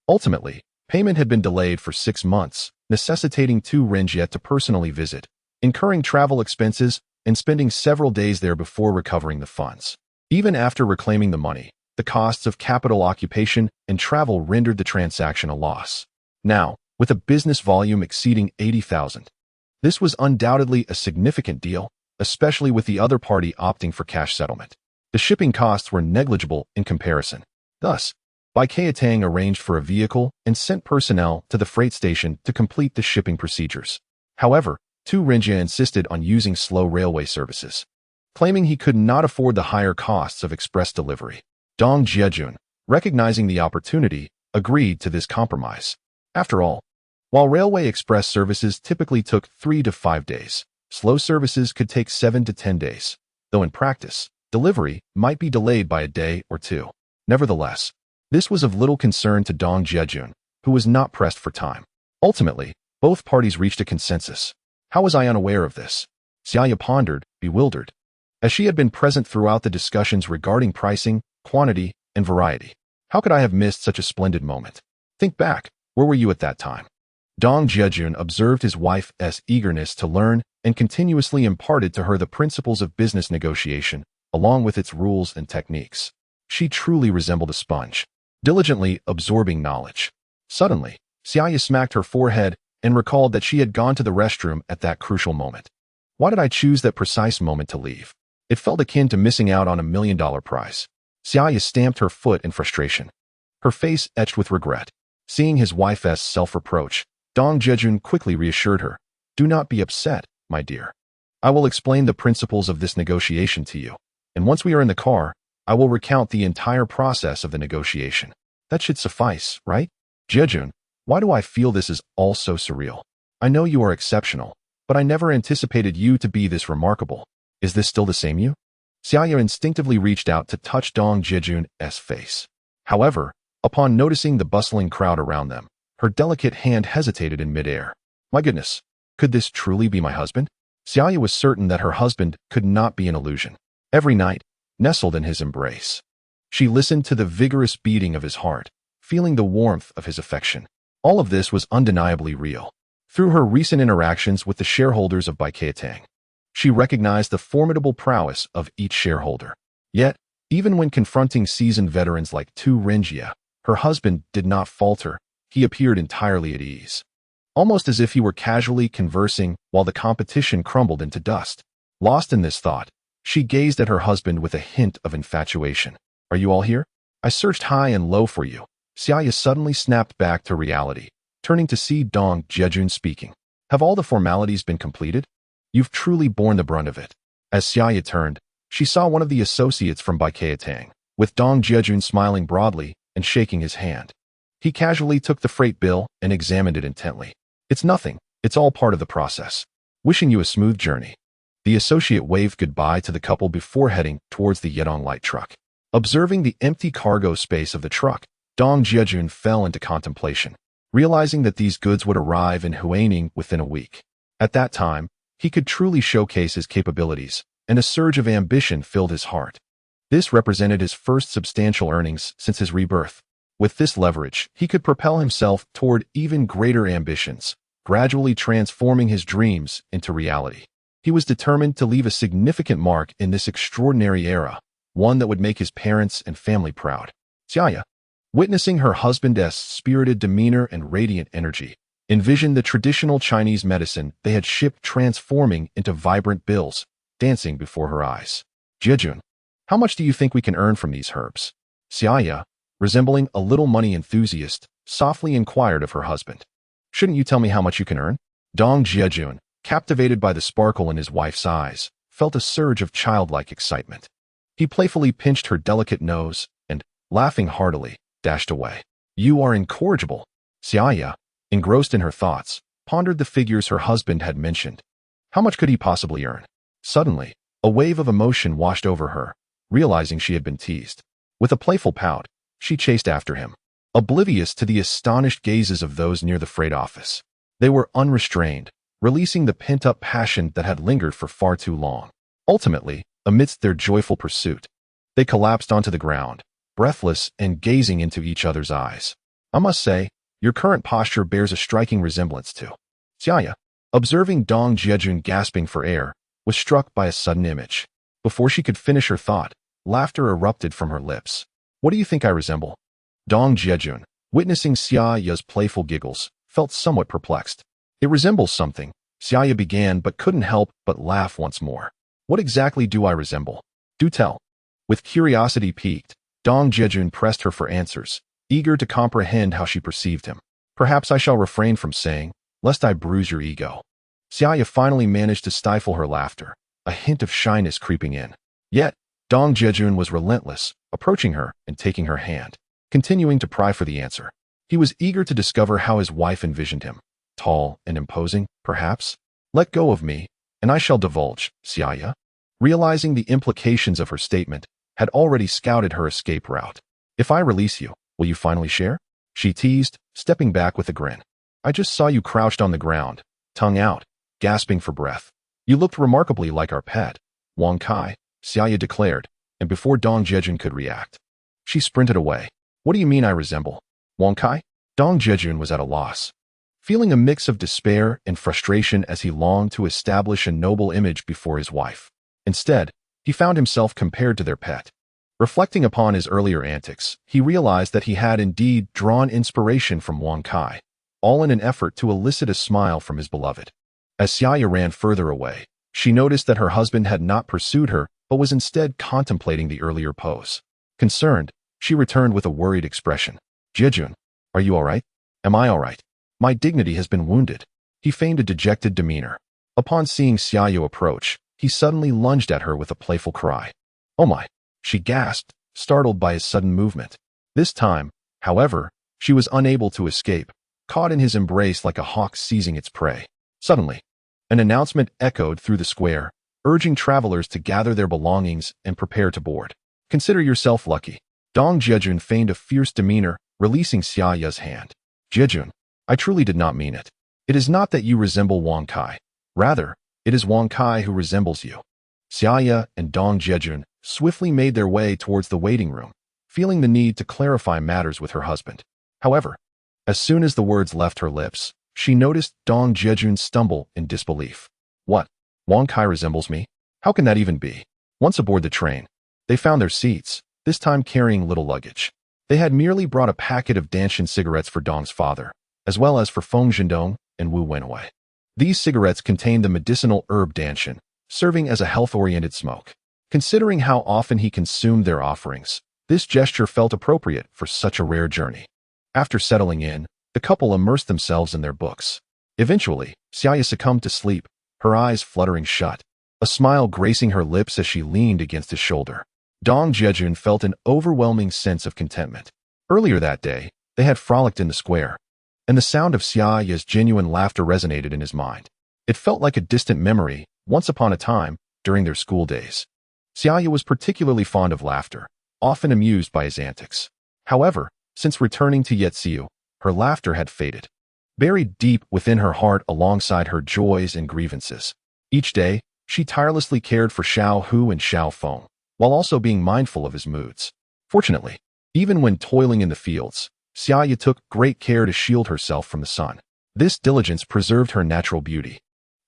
Ultimately, payment had been delayed for 6 months, necessitating Tu Renjie to personally visit, incurring travel expenses and spending several days there before recovering the funds. Even after reclaiming the money, the costs of capital occupation and travel rendered the transaction a loss. Now, with a business volume exceeding 80,000, this was undoubtedly a significant deal, especially with the other party opting for cash settlement. The shipping costs were negligible in comparison. Thus, Bai Keitang arranged for a vehicle and sent personnel to the freight station to complete the shipping procedures. However, Tu Rinjia insisted on using slow railway services, claiming he could not afford the higher costs of express delivery. Dong Jiajun, recognizing the opportunity, agreed to this compromise. After all, while railway express services typically took 3 to 5 days, slow services could take 7 to 10 days, though in practice, delivery might be delayed by a day or two. Nevertheless, this was of little concern to Dong Jiajun, who was not pressed for time. Ultimately, both parties reached a consensus. How was I unaware of this? Xia Ya pondered, bewildered, as she had been present throughout the discussions regarding pricing, quantity, and variety. How could I have missed such a splendid moment? Think back, where were you at that time? Dong Jiajun observed his wife's eagerness to learn and continuously imparted to her the principles of business negotiation, along with its rules and techniques. She truly resembled a sponge, diligently absorbing knowledge. Suddenly, Xia Ya smacked her forehead and recalled that she had gone to the restroom at that crucial moment. Why did I choose that precise moment to leave? It felt akin to missing out on $1 million prize. Xia Ya stamped her foot in frustration, her face etched with regret. Seeing his wife's self-reproach, Dong Jiajun quickly reassured her. Do not be upset, my dear. I will explain the principles of this negotiation to you, and once we are in the car, I will recount the entire process of the negotiation. That should suffice, right? Jiajun, why do I feel this is all so surreal? I know you are exceptional, but I never anticipated you to be this remarkable. Is this still the same you? Xia Ya instinctively reached out to touch Dong Jiajun's face. However, upon noticing the bustling crowd around them, her delicate hand hesitated in midair. My goodness, could this truly be my husband? Xia Ya was certain that her husband could not be an illusion. Every night, nestled in his embrace, she listened to the vigorous beating of his heart, feeling the warmth of his affection. All of this was undeniably real. Through her recent interactions with the shareholders of Bai Keitang, she recognized the formidable prowess of each shareholder. Yet, even when confronting seasoned veterans like Tu Rinjia, her husband did not falter. He appeared entirely at ease, almost as if he were casually conversing while the competition crumbled into dust. Lost in this thought, she gazed at her husband with a hint of infatuation. Are you all here? I searched high and low for you. Xia Ya suddenly snapped back to reality, turning to see Dong Jiajun speaking. Have all the formalities been completed? You've truly borne the brunt of it. As Xia Ya turned, she saw one of the associates from Bai Keitang, with Dong Jiajun smiling broadly and shaking his hand. He casually took the freight bill and examined it intently. It's nothing. It's all part of the process. Wishing you a smooth journey. The associate waved goodbye to the couple before heading towards the Yedong light truck. Observing the empty cargo space of the truck, Dong Jiajun fell into contemplation, realizing that these goods would arrive in Huaining within a week. At that time, he could truly showcase his capabilities, and a surge of ambition filled his heart. This represented his first substantial earnings since his rebirth. With this leverage, he could propel himself toward even greater ambitions, gradually transforming his dreams into reality. He was determined to leave a significant mark in this extraordinary era, one that would make his parents and family proud. Xia Ya, witnessing her husband's spirited demeanor and radiant energy, envisioned the traditional Chinese medicine they had shipped transforming into vibrant bills, dancing before her eyes. Jiajun, how much do you think we can earn from these herbs? Xia Ya, resembling a little money enthusiast, softly inquired of her husband. Shouldn't you tell me how much you can earn? Dong Jiajun, captivated by the sparkle in his wife's eyes, felt a surge of childlike excitement. He playfully pinched her delicate nose and, laughing heartily, dashed away. You are incorrigible. Xia Ya, engrossed in her thoughts, pondered the figures her husband had mentioned. How much could he possibly earn? Suddenly, a wave of emotion washed over her, realizing she had been teased. With a playful pout, she chased after him, oblivious to the astonished gazes of those near the freight office. They were unrestrained, releasing the pent-up passion that had lingered for far too long. Ultimately, amidst their joyful pursuit, they collapsed onto the ground, breathless and gazing into each other's eyes. I must say, your current posture bears a striking resemblance to. Xia Ya, observing Dong Jiajun gasping for air, was struck by a sudden image. Before she could finish her thought, laughter erupted from her lips. What do you think I resemble? Dong Jiajun, witnessing Xia Ya's playful giggles, felt somewhat perplexed. It resembles something, Xia Ya began but couldn't help but laugh once more. What exactly do I resemble? Do tell. With curiosity piqued, Dong Jiajun pressed her for answers, eager to comprehend how she perceived him. Perhaps I shall refrain from saying, lest I bruise your ego. Xia Ya finally managed to stifle her laughter, a hint of shyness creeping in. Yet, Dong Jiajun was relentless, approaching her and taking her hand, continuing to pry for the answer. He was eager to discover how his wife envisioned him. Tall and imposing, perhaps? Let go of me, and I shall divulge, Xia Ya. Realizing the implications of her statement, had already scouted her escape route. If I release you, will you finally share? She teased, stepping back with a grin. I just saw you crouched on the ground, tongue out, gasping for breath. You looked remarkably like our pet, Wang Kai, Xia Ya declared, and before Dong Jiajun could react, she sprinted away. What do you mean I resemble Wang Kai? Dong Jiajun was at a loss, feeling a mix of despair and frustration as he longed to establish a noble image before his wife. Instead, he found himself compared to their pet. Reflecting upon his earlier antics, he realized that he had indeed drawn inspiration from Wang Kai, all in an effort to elicit a smile from his beloved. As Xia Ya ran further away, she noticed that her husband had not pursued her, but was instead contemplating the earlier pose. Concerned, she returned with a worried expression. Jiajun, are you all right? Am I all right? My dignity has been wounded. He feigned a dejected demeanor. Upon seeing Xia Ya approach, he suddenly lunged at her with a playful cry. Oh my! She gasped, startled by his sudden movement. This time, however, she was unable to escape, caught in his embrace like a hawk seizing its prey. Suddenly, an announcement echoed through the square, urging travelers to gather their belongings and prepare to board. Consider yourself lucky. Dong Jiajun feigned a fierce demeanor, releasing Xia Ya's hand. Jiajun, I truly did not mean it. It is not that you resemble Wang Kai. Rather, it is Wang Kai who resembles you. Xia Ya and Dong Jiajun swiftly made their way towards the waiting room, feeling the need to clarify matters with her husband. However, as soon as the words left her lips, she noticed Dong Jiajun stumble in disbelief. What? Wang Kai resembles me? How can that even be? Once aboard the train, they found their seats, this time carrying little luggage. They had merely brought a packet of Danshan cigarettes for Dong's father, as well as for Feng Zhendong and Wu Wenwei. These cigarettes contained the medicinal herb Danshan, serving as a health-oriented smoke. Considering how often he consumed their offerings, this gesture felt appropriate for such a rare journey. After settling in, the couple immersed themselves in their books. Eventually, Xia Ya succumbed to sleep, her eyes fluttering shut, a smile gracing her lips as she leaned against his shoulder. Dong Jiajun felt an overwhelming sense of contentment. Earlier that day, they had frolicked in the square, and the sound of Xia Ya's genuine laughter resonated in his mind. It felt like a distant memory, once upon a time, during their school days. Xia Ya was particularly fond of laughter, often amused by his antics. However, since returning to Yetsiu, her laughter had faded, buried deep within her heart alongside her joys and grievances. Each day, she tirelessly cared for Xiao Hu and Xiao Feng, while also being mindful of his moods. Fortunately, even when toiling in the fields, Xia Ya took great care to shield herself from the sun. This diligence preserved her natural beauty,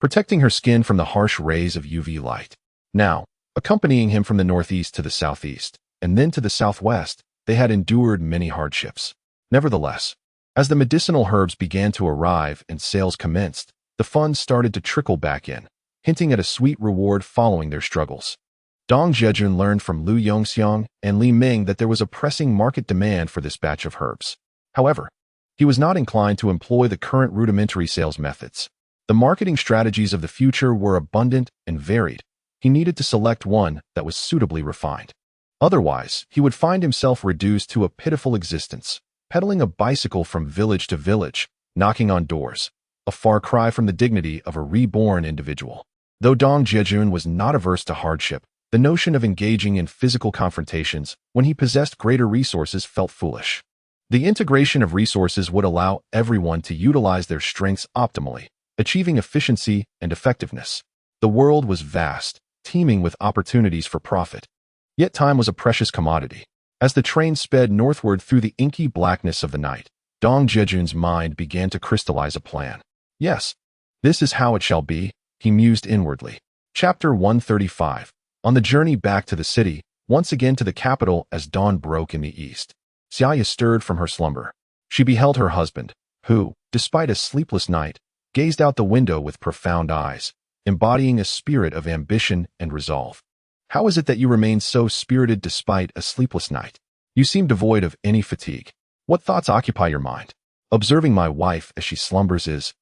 protecting her skin from the harsh rays of UV light. Now, accompanying him from the northeast to the southeast, and then to the southwest, they had endured many hardships. Nevertheless, as the medicinal herbs began to arrive and sales commenced, the funds started to trickle back in, hinting at a sweet reward following their struggles. Dong Jiajun learned from Lu Yongxiang and Li Ming that there was a pressing market demand for this batch of herbs. However, he was not inclined to employ the current rudimentary sales methods. The marketing strategies of the future were abundant and varied. He needed to select one that was suitably refined. Otherwise, he would find himself reduced to a pitiful existence, pedaling a bicycle from village to village, knocking on doors, a far cry from the dignity of a reborn individual. Though Dong Jiajun was not averse to hardship, the notion of engaging in physical confrontations when he possessed greater resources felt foolish. The integration of resources would allow everyone to utilize their strengths optimally, achieving efficiency and effectiveness. The world was vast, teeming with opportunities for profit. Yet time was a precious commodity. As the train sped northward through the inky blackness of the night, Dong Jiajun's mind began to crystallize a plan. Yes, this is how it shall be, he mused inwardly. Chapter 135. On the journey back to the city, once again to the capital as dawn broke in the east, Xia Ya stirred from her slumber. She beheld her husband, who, despite a sleepless night, gazed out the window with profound eyes, embodying a spirit of ambition and resolve. How is it that you remain so spirited despite a sleepless night? You seem devoid of any fatigue. What thoughts occupy your mind? Observing my wife as she slumbers is,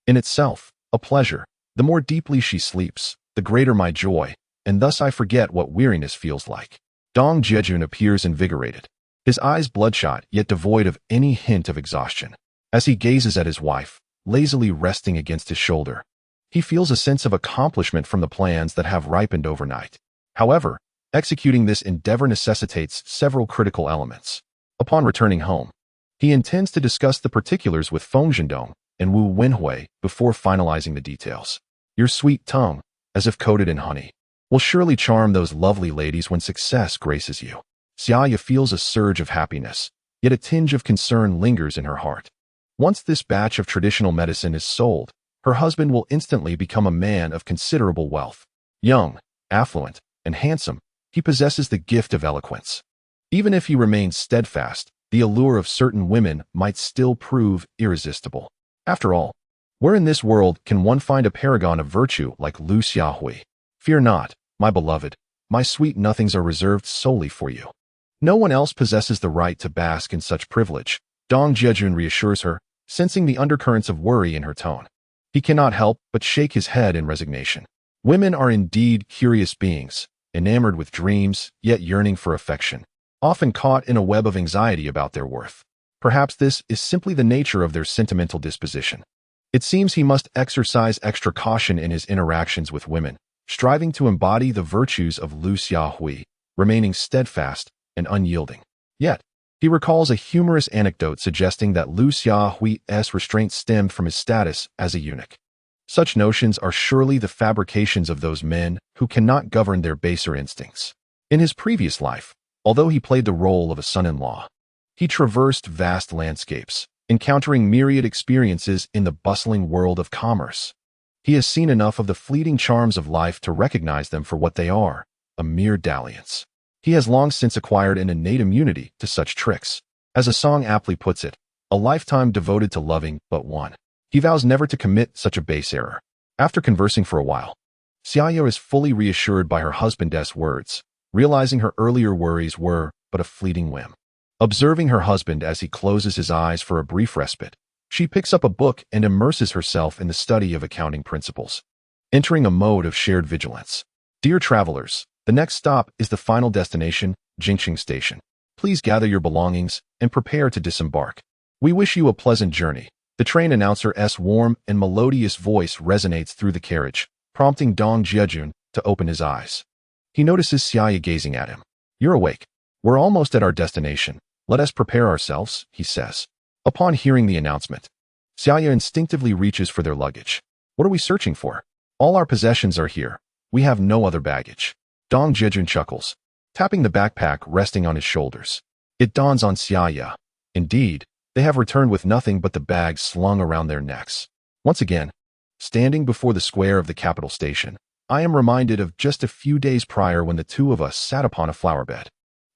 in itself, a pleasure. The more deeply she sleeps, the greater my joy, and thus I forget what weariness feels like. Dong Jiajun appears invigorated, his eyes bloodshot yet devoid of any hint of exhaustion. As he gazes at his wife, lazily resting against his shoulder, he feels a sense of accomplishment from the plans that have ripened overnight. However, executing this endeavor necessitates several critical elements. Upon returning home, he intends to discuss the particulars with Feng Zhendong and Wu Wenhui before finalizing the details. Your sweet tongue, as if coated in honey, will surely charm those lovely ladies when success graces you. Xia Ya feels a surge of happiness, yet a tinge of concern lingers in her heart. Once this batch of traditional medicine is sold, her husband will instantly become a man of considerable wealth. Young, affluent, and handsome, he possesses the gift of eloquence. Even if he remains steadfast, the allure of certain women might still prove irresistible. After all, where in this world can one find a paragon of virtue like Lu Xiahui? Fear not, my beloved, my sweet nothings are reserved solely for you. No one else possesses the right to bask in such privilege, Dong Jiajun reassures her, sensing the undercurrents of worry in her tone. He cannot help but shake his head in resignation. Women are indeed curious beings, enamored with dreams, yet yearning for affection, often caught in a web of anxiety about their worth. Perhaps this is simply the nature of their sentimental disposition. It seems he must exercise extra caution in his interactions with women, striving to embody the virtues of Lu Xiahui, remaining steadfast and unyielding. Yet, he recalls a humorous anecdote suggesting that Lu Xiahui's restraint stemmed from his status as a eunuch. Such notions are surely the fabrications of those men who cannot govern their baser instincts. In his previous life, although he played the role of a son-in-law, he traversed vast landscapes, encountering myriad experiences in the bustling world of commerce. He has seen enough of the fleeting charms of life to recognize them for what they are, a mere dalliance. He has long since acquired an innate immunity to such tricks. As a song aptly puts it, a lifetime devoted to loving but one. He vows never to commit such a base error. After conversing for a while, Xia Ya is fully reassured by her husband's words, realizing her earlier worries were but a fleeting whim. Observing her husband as he closes his eyes for a brief respite, she picks up a book and immerses herself in the study of accounting principles, entering a mode of shared vigilance. Dear travelers, the next stop is the final destination, Jingqing Station. Please gather your belongings and prepare to disembark. We wish you a pleasant journey. The train announcer's warm and melodious voice resonates through the carriage, prompting Dong Jiajun to open his eyes. He notices Xia Ya gazing at him. You're awake. We're almost at our destination. Let us prepare ourselves, he says. Upon hearing the announcement, Xia Ya instinctively reaches for their luggage. What are we searching for? All our possessions are here. We have no other baggage. Dong Jiajun chuckles, tapping the backpack resting on his shoulders. It dawns on Xia Ya. Indeed, they have returned with nothing but the bags slung around their necks. Once again, standing before the square of the capital station, I am reminded of just a few days prior when the two of us sat upon a flower bed.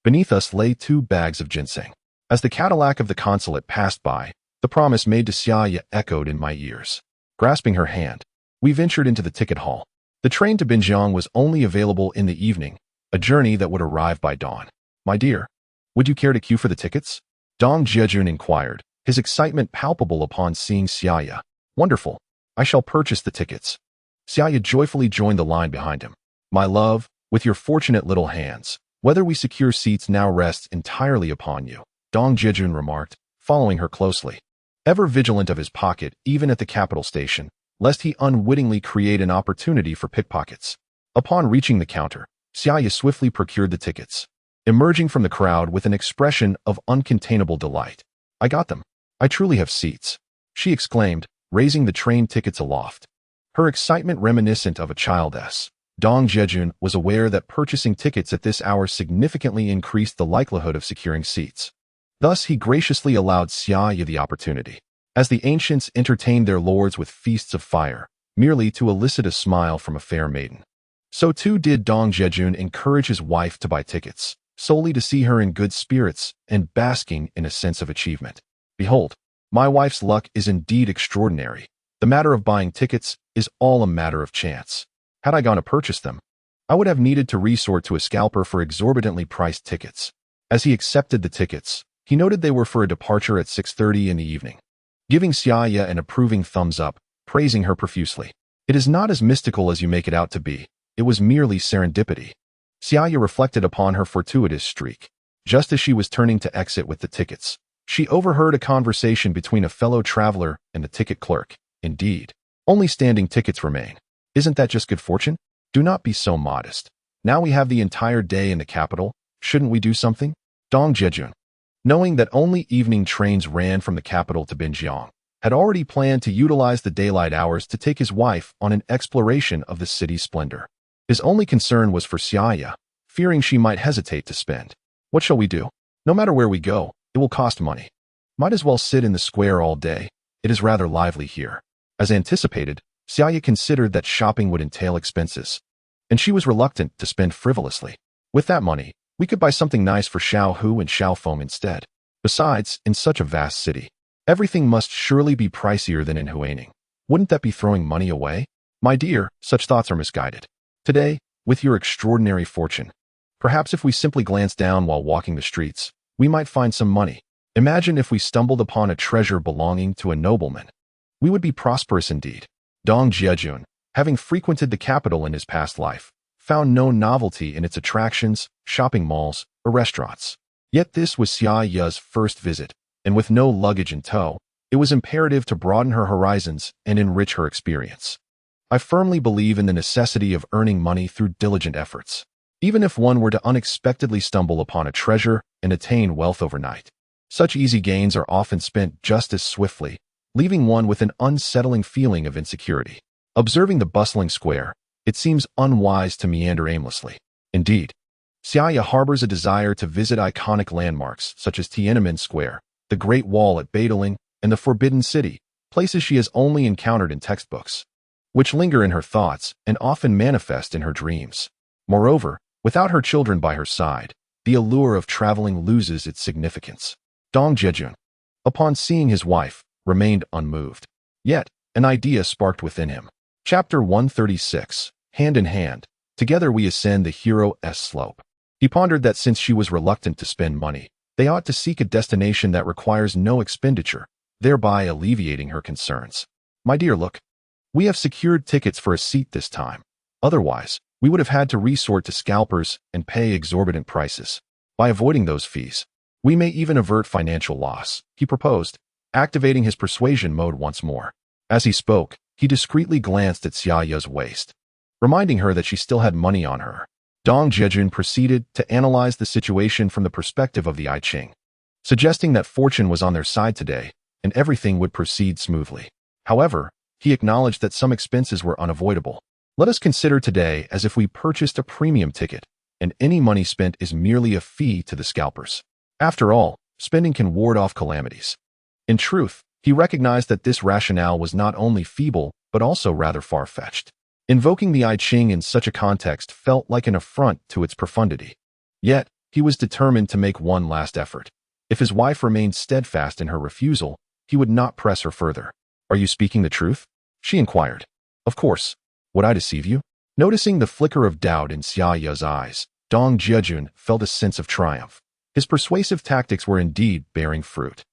Beneath us lay 2 bags of ginseng. As the Cadillac of the consulate passed by, the promise made to Xia Ya echoed in my ears. Grasping her hand, we ventured into the ticket hall. The train to Binjiang was only available in the evening, a journey that would arrive by dawn. My dear, would you care to queue for the tickets? Dong Jiajun inquired, his excitement palpable upon seeing Xia Ya. Wonderful. I shall purchase the tickets. Xia Ya joyfully joined the line behind him. My love, with your fortunate little hands, whether we secure seats now rests entirely upon you, Dong Jiajun remarked, following her closely. Ever vigilant of his pocket even at the capital station, lest he unwittingly create an opportunity for pickpockets. Upon reaching the counter, Xia Ya swiftly procured the tickets, emerging from the crowd with an expression of uncontainable delight. I got them. I truly have seats, she exclaimed, raising the train tickets aloft. Her excitement reminiscent of a child's. Dong Jiajun was aware that purchasing tickets at this hour significantly increased the likelihood of securing seats. Thus, he graciously allowed Xia Ya the opportunity. As the ancients entertained their lords with feasts of fire, merely to elicit a smile from a fair maiden, so too did Dong Jiajun encourage his wife to buy tickets, solely to see her in good spirits and basking in a sense of achievement. Behold, my wife's luck is indeed extraordinary. The matter of buying tickets is all a matter of chance. Had I gone to purchase them, I would have needed to resort to a scalper for exorbitantly priced tickets. As he accepted the tickets, He noted they were for a departure at 6:30 in the evening, giving Xia Ya an approving thumbs up, praising her profusely. It is not as mystical as you make it out to be. It was merely serendipity. Xia Ya reflected upon her fortuitous streak. Just as she was turning to exit with the tickets, she overheard a conversation between a fellow traveler and the ticket clerk. Indeed, only standing tickets remain. Isn't that just good fortune? Do not be so modest. Now we have the entire day in the capital. Shouldn't we do something? Dong Jiajun, knowing that only evening trains ran from the capital to Binjiang, had already planned to utilize the daylight hours to take his wife on an exploration of the city's splendor. His only concern was for Xia Ya, fearing she might hesitate to spend. What shall we do? No matter where we go, it will cost money. Might as well sit in the square all day. It is rather lively here. As anticipated, Xia Ya considered that shopping would entail expenses, and she was reluctant to spend frivolously. With that money, we could buy something nice for Xiao Hu and Xiao Feng instead. Besides, in such a vast city, everything must surely be pricier than in Huaining. Wouldn't that be throwing money away? My dear, such thoughts are misguided. Today, with your extraordinary fortune, perhaps if we simply glance down while walking the streets, we might find some money. Imagine if we stumbled upon a treasure belonging to a nobleman. We would be prosperous indeed. Dong Jiajun, having frequented the capital in his past life, found no novelty in its attractions, shopping malls, or restaurants. Yet this was Xia Ya's first visit, and with no luggage in tow, it was imperative to broaden her horizons and enrich her experience. I firmly believe in the necessity of earning money through diligent efforts, even if one were to unexpectedly stumble upon a treasure and attain wealth overnight. Such easy gains are often spent just as swiftly, leaving one with an unsettling feeling of insecurity. Observing the bustling square, it seems unwise to meander aimlessly. Indeed, Xia Ya harbors a desire to visit iconic landmarks such as Tiananmen Square, the Great Wall at Badaling, and the Forbidden City, places she has only encountered in textbooks, which linger in her thoughts and often manifest in her dreams. Moreover, without her children by her side, the allure of traveling loses its significance. Dong Jiajun, upon seeing his wife, remained unmoved. Yet, an idea sparked within him. Chapter 136. Hand in hand, together we ascend the hero's slope. He pondered that since she was reluctant to spend money, they ought to seek a destination that requires no expenditure, thereby alleviating her concerns. My dear, look. We have secured tickets for a seat this time. Otherwise, we would have had to resort to scalpers and pay exorbitant prices. By avoiding those fees, we may even avert financial loss, he proposed, activating his persuasion mode once more. As he spoke, he discreetly glanced at Xia Ya's waist, reminding her that she still had money on her. Dong Jiajun proceeded to analyze the situation from the perspective of the I Ching, suggesting that fortune was on their side today, and everything would proceed smoothly. However, he acknowledged that some expenses were unavoidable. Let us consider today as if we purchased a premium ticket, and any money spent is merely a fee to the scalpers. After all, spending can ward off calamities. In truth, he recognized that this rationale was not only feeble, but also rather far-fetched. Invoking the I Ching in such a context felt like an affront to its profundity. Yet, he was determined to make one last effort. If his wife remained steadfast in her refusal, he would not press her further. Are you speaking the truth? She inquired. Of course. Would I deceive you? Noticing the flicker of doubt in Xia Ya's eyes, Dong Jiajun felt a sense of triumph. His persuasive tactics were indeed bearing fruit.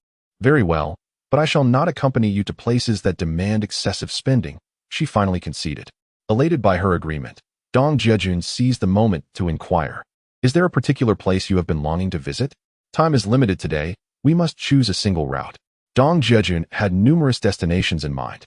Very well, but I shall not accompany you to places that demand excessive spending, she finally conceded. Elated by her agreement, Dong Jiajun seized the moment to inquire. Is there a particular place you have been longing to visit? Time is limited today, we must choose a single route. Dong Jiajun had numerous destinations in mind.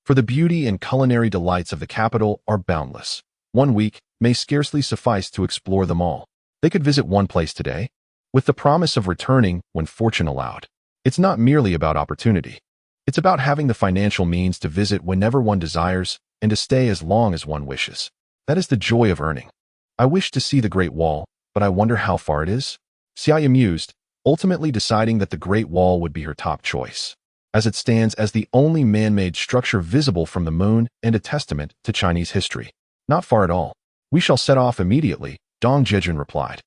For the beauty and culinary delights of the capital are boundless. 1 week may scarcely suffice to explore them all. They could visit one place today, with the promise of returning when fortune allowed. It's not merely about opportunity. It's about having the financial means to visit whenever one desires and to stay as long as one wishes. That is the joy of earning. I wish to see the Great Wall, but I wonder how far it is? Xia Ya mused, ultimately deciding that the Great Wall would be her top choice, as it stands as the only man-made structure visible from the moon and a testament to Chinese history. Not far at all. We shall set off immediately, Dong Jiajun replied,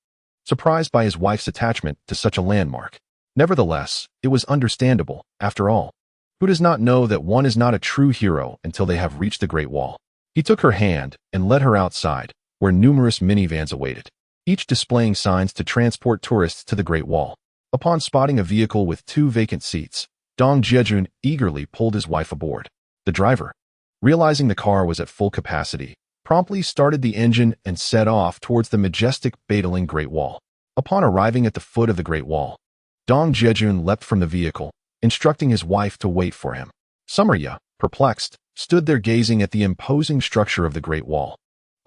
surprised by his wife's attachment to such a landmark. Nevertheless, it was understandable, after all. Who does not know that one is not a true hero until they have reached the Great Wall? He took her hand and led her outside, where numerous minivans awaited, each displaying signs to transport tourists to the Great Wall. Upon spotting a vehicle with 2 vacant seats, Dong Jiajun eagerly pulled his wife aboard. The driver, realizing the car was at full capacity, promptly started the engine and set off towards the majestic Badaling Great Wall. Upon arriving at the foot of the Great Wall, Dong Jiajun leapt from the vehicle, instructing his wife to wait for him. Xia Ya, perplexed, stood there gazing at the imposing structure of the Great Wall,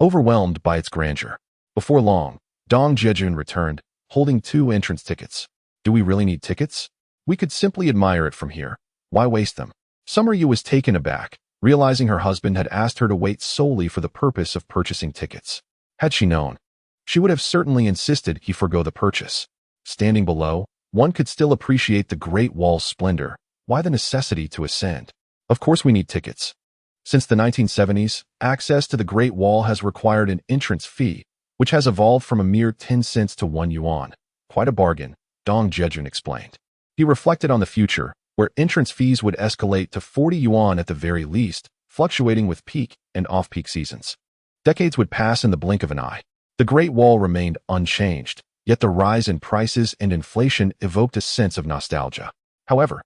overwhelmed by its grandeur. Before long, Dong Jiajun returned, holding 2 entrance tickets. Do we really need tickets? We could simply admire it from here. Why waste them? Xia Ya was taken aback, realizing her husband had asked her to wait solely for the purpose of purchasing tickets. Had she known, she would have certainly insisted he forgo the purchase. Standing below, one could still appreciate the Great Wall's splendor. Why the necessity to ascend? Of course we need tickets. Since the 1970s, access to the Great Wall has required an entrance fee, which has evolved from a mere 10 cents to 1 yuan. Quite a bargain, Dong Jiajun explained. He reflected on the future, where entrance fees would escalate to 40 yuan at the very least, fluctuating with peak and off-peak seasons. Decades would pass in the blink of an eye. The Great Wall remained unchanged, yet the rise in prices and inflation evoked a sense of nostalgia. However,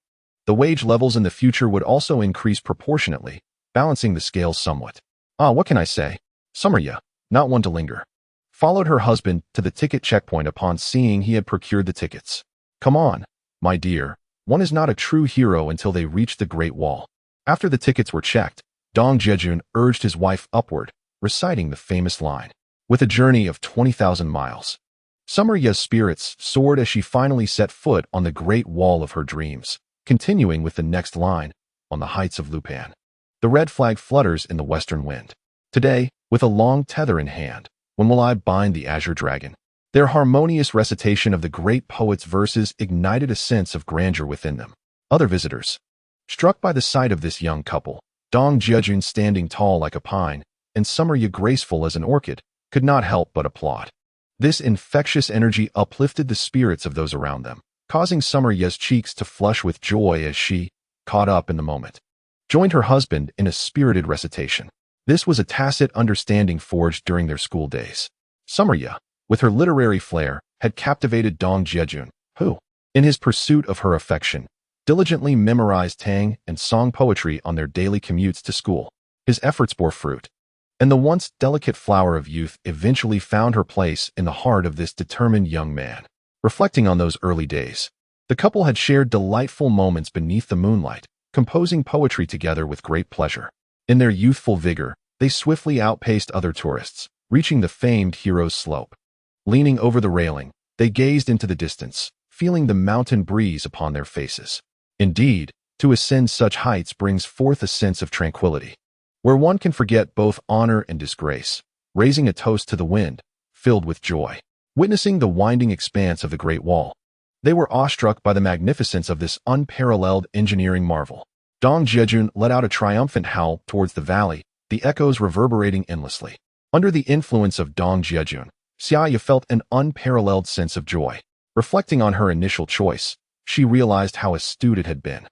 the wage levels in the future would also increase proportionately, balancing the scales somewhat. What can I say? Xia Ya, not one to linger, followed her husband to the ticket checkpoint upon seeing he had procured the tickets. Come on, my dear, one is not a true hero until they reach the Great Wall. After the tickets were checked, Dong Jiajun urged his wife upward, reciting the famous line. With a journey of 20,000 miles, Xia Ya's spirits soared as she finally set foot on the Great Wall of her dreams, continuing with the next line, on the heights of Lupan. The red flag flutters in the western wind. Today, with a long tether in hand, when will I bind the azure dragon? Their harmonious recitation of the great poet's verses ignited a sense of grandeur within them. Other visitors, struck by the sight of this young couple, Dong Jiajun standing tall like a pine, and Xia Ya graceful as an orchid, could not help but applaud. This infectious energy uplifted the spirits of those around them, causing Xia Ya's cheeks to flush with joy as she, caught up in the moment, joined her husband in a spirited recitation. This was a tacit understanding forged during their school days. Xia Ya, with her literary flair, had captivated Dong Jiajun, who, in his pursuit of her affection, diligently memorized Tang and song poetry on their daily commutes to school. His efforts bore fruit, and the once delicate flower of youth eventually found her place in the heart of this determined young man. Reflecting on those early days, the couple had shared delightful moments beneath the moonlight, composing poetry together with great pleasure. In their youthful vigor, they swiftly outpaced other tourists, reaching the famed Hero's Slope. Leaning over the railing, they gazed into the distance, feeling the mountain breeze upon their faces. Indeed, to ascend such heights brings forth a sense of tranquility, where one can forget both honor and disgrace, raising a toast to the wind, filled with joy. Witnessing the winding expanse of the Great Wall, they were awestruck by the magnificence of this unparalleled engineering marvel. Dong Jiajun let out a triumphant howl towards the valley, the echoes reverberating endlessly. Under the influence of Dong Jiajun, Xia Ya felt an unparalleled sense of joy. Reflecting on her initial choice, she realized how astute it had been.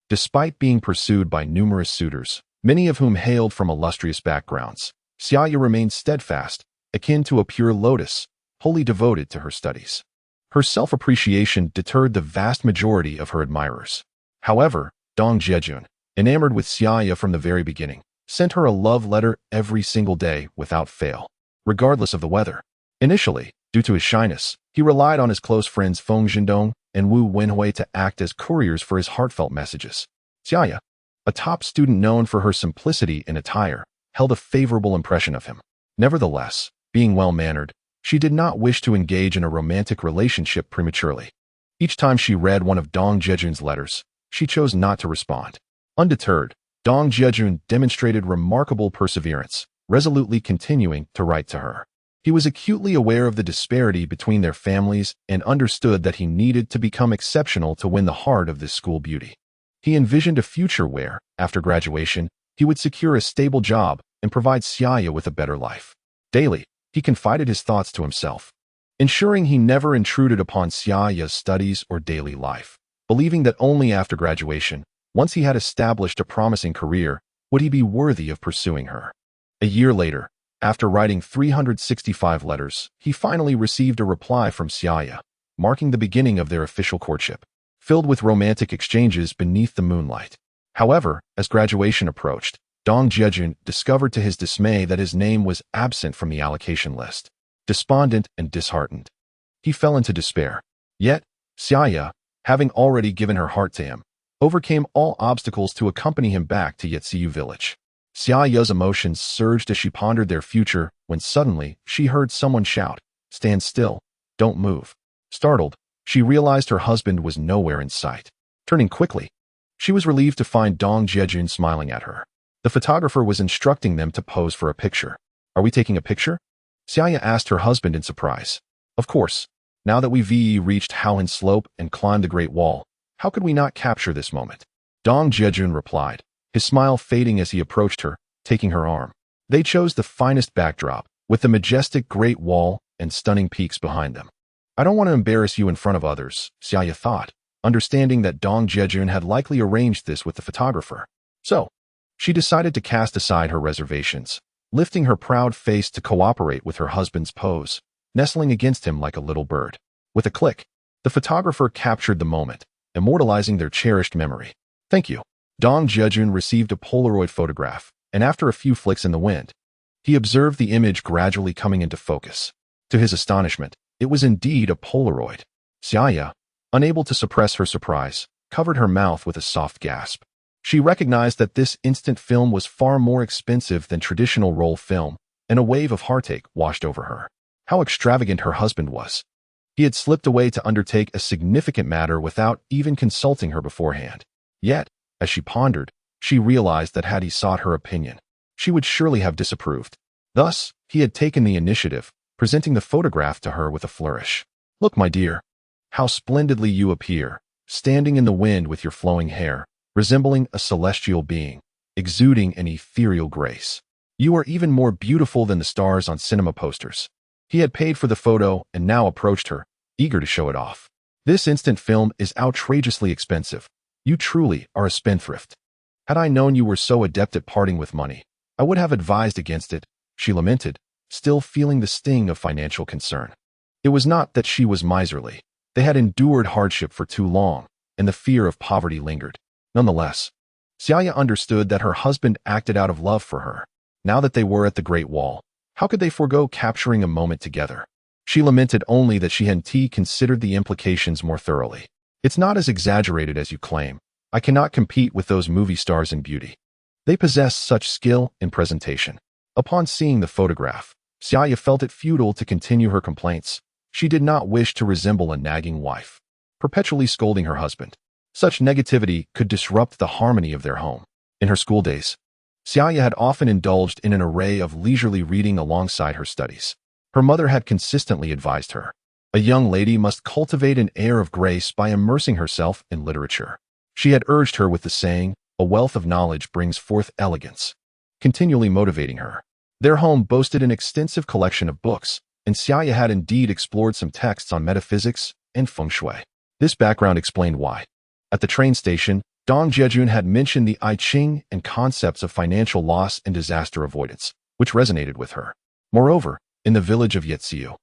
Despite being pursued by numerous suitors, many of whom hailed from illustrious backgrounds, Xia Ya remained steadfast, akin to a pure lotus, wholly devoted to her studies. Her self-appreciation deterred the vast majority of her admirers. However, Dong Jiajun, enamored with Xia Ya from the very beginning, sent her a love letter every single day without fail, regardless of the weather. Initially, due to his shyness, he relied on his close friends Feng Zhendong and Wu Wenhui to act as couriers for his heartfelt messages. Xia Ya, a top student known for her simplicity in attire, held a favorable impression of him. Nevertheless, being well-mannered, she did not wish to engage in a romantic relationship prematurely. Each time she read one of Dong Jiajun's letters, she chose not to respond. Undeterred, Dong Jiajun demonstrated remarkable perseverance, resolutely continuing to write to her. He was acutely aware of the disparity between their families and understood that he needed to become exceptional to win the heart of this school beauty. He envisioned a future where, after graduation, he would secure a stable job and provide Xia Ya with a better life. Daily, he confided his thoughts to himself, ensuring he never intruded upon Xia Ya's studies or daily life, believing that only after graduation, once he had established a promising career, would he be worthy of pursuing her. A year later, after writing 365 letters, he finally received a reply from Xia Ya. marking the beginning of their official courtship, filled with romantic exchanges beneath the moonlight. However, as graduation approached, Dong Jiajun discovered to his dismay that his name was absent from the allocation list. Despondent and disheartened, he fell into despair. Yet, Xia Ya, having already given her heart to him, overcame all obstacles to accompany him back to Xia village. Xia Ya's emotions surged as she pondered their future when suddenly she heard someone shout, "Stand still, don't move." Startled, she realized her husband was nowhere in sight. Turning quickly, she was relieved to find Dong Jiajun smiling at her. The photographer was instructing them to pose for a picture. "Are we taking a picture?" Xia Ya asked her husband in surprise. "Of course. Now that we've reached Haohan Slope and climbed the Great Wall, how could we not capture this moment?" Dong Jiajun replied, his smile fading as he approached her, taking her arm. They chose the finest backdrop, with the majestic Great Wall and stunning peaks behind them. "I don't want to embarrass you in front of others," Xia Ya thought, understanding that Dong Jiajun had likely arranged this with the photographer. So, she decided to cast aside her reservations, lifting her proud face to cooperate with her husband's pose, nestling against him like a little bird. With a click, the photographer captured the moment, immortalizing their cherished memory. "Thank you." Dong Jiajun received a Polaroid photograph, and after a few flicks in the wind, he observed the image gradually coming into focus. To his astonishment, it was indeed a Polaroid. Xia Ya, unable to suppress her surprise, covered her mouth with a soft gasp. She recognized that this instant film was far more expensive than traditional roll film, and a wave of heartache washed over her. How extravagant her husband was. He had slipped away to undertake a significant matter without even consulting her beforehand. Yet, as she pondered, she realized that had he sought her opinion, she would surely have disapproved. Thus, he had taken the initiative, presenting the photograph to her with a flourish. "Look, my dear, how splendidly you appear, standing in the wind with your flowing hair, resembling a celestial being, exuding an ethereal grace. You are even more beautiful than the stars on cinema posters." He had paid for the photo and now approached her, eager to show it off. "This instant film is outrageously expensive. You truly are a spendthrift. Had I known you were so adept at parting with money, I would have advised against it," she lamented, still feeling the sting of financial concern. It was not that she was miserly. They had endured hardship for too long, and the fear of poverty lingered. Nonetheless, Xia Ya understood that her husband acted out of love for her. Now that they were at the Great Wall, how could they forego capturing a moment together? She lamented only that she hadn't considered the implications more thoroughly. "It's not as exaggerated as you claim. I cannot compete with those movie stars in beauty. They possess such skill in presentation." Upon seeing the photograph, Xia Ya felt it futile to continue her complaints. She did not wish to resemble a nagging wife, perpetually scolding her husband. Such negativity could disrupt the harmony of their home. In her school days, Xia Ya had often indulged in an array of leisurely reading alongside her studies. Her mother had consistently advised her, a young lady must cultivate an air of grace by immersing herself in literature. She had urged her with the saying, "A wealth of knowledge brings forth elegance," continually motivating her. Their home boasted an extensive collection of books, and Xia Ya had indeed explored some texts on metaphysics and feng shui. This background explained why. At the train station, Dong Jiajun had mentioned the I Ching and concepts of financial loss and disaster avoidance, which resonated with her. Moreover, in the village of Xia,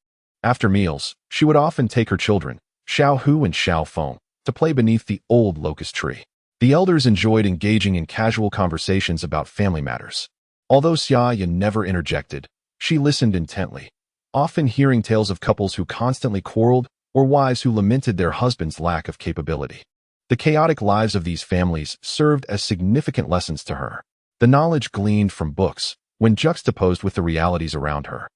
after meals, she would often take her children, Xiao Hu and Xiao Feng, to play beneath the old locust tree. The elders enjoyed engaging in casual conversations about family matters. Although Xia Ya never interjected, she listened intently, often hearing tales of couples who constantly quarreled or wives who lamented their husband's lack of capability. The chaotic lives of these families served as significant lessons to her. The knowledge gleaned from books, when juxtaposed with the realities around her,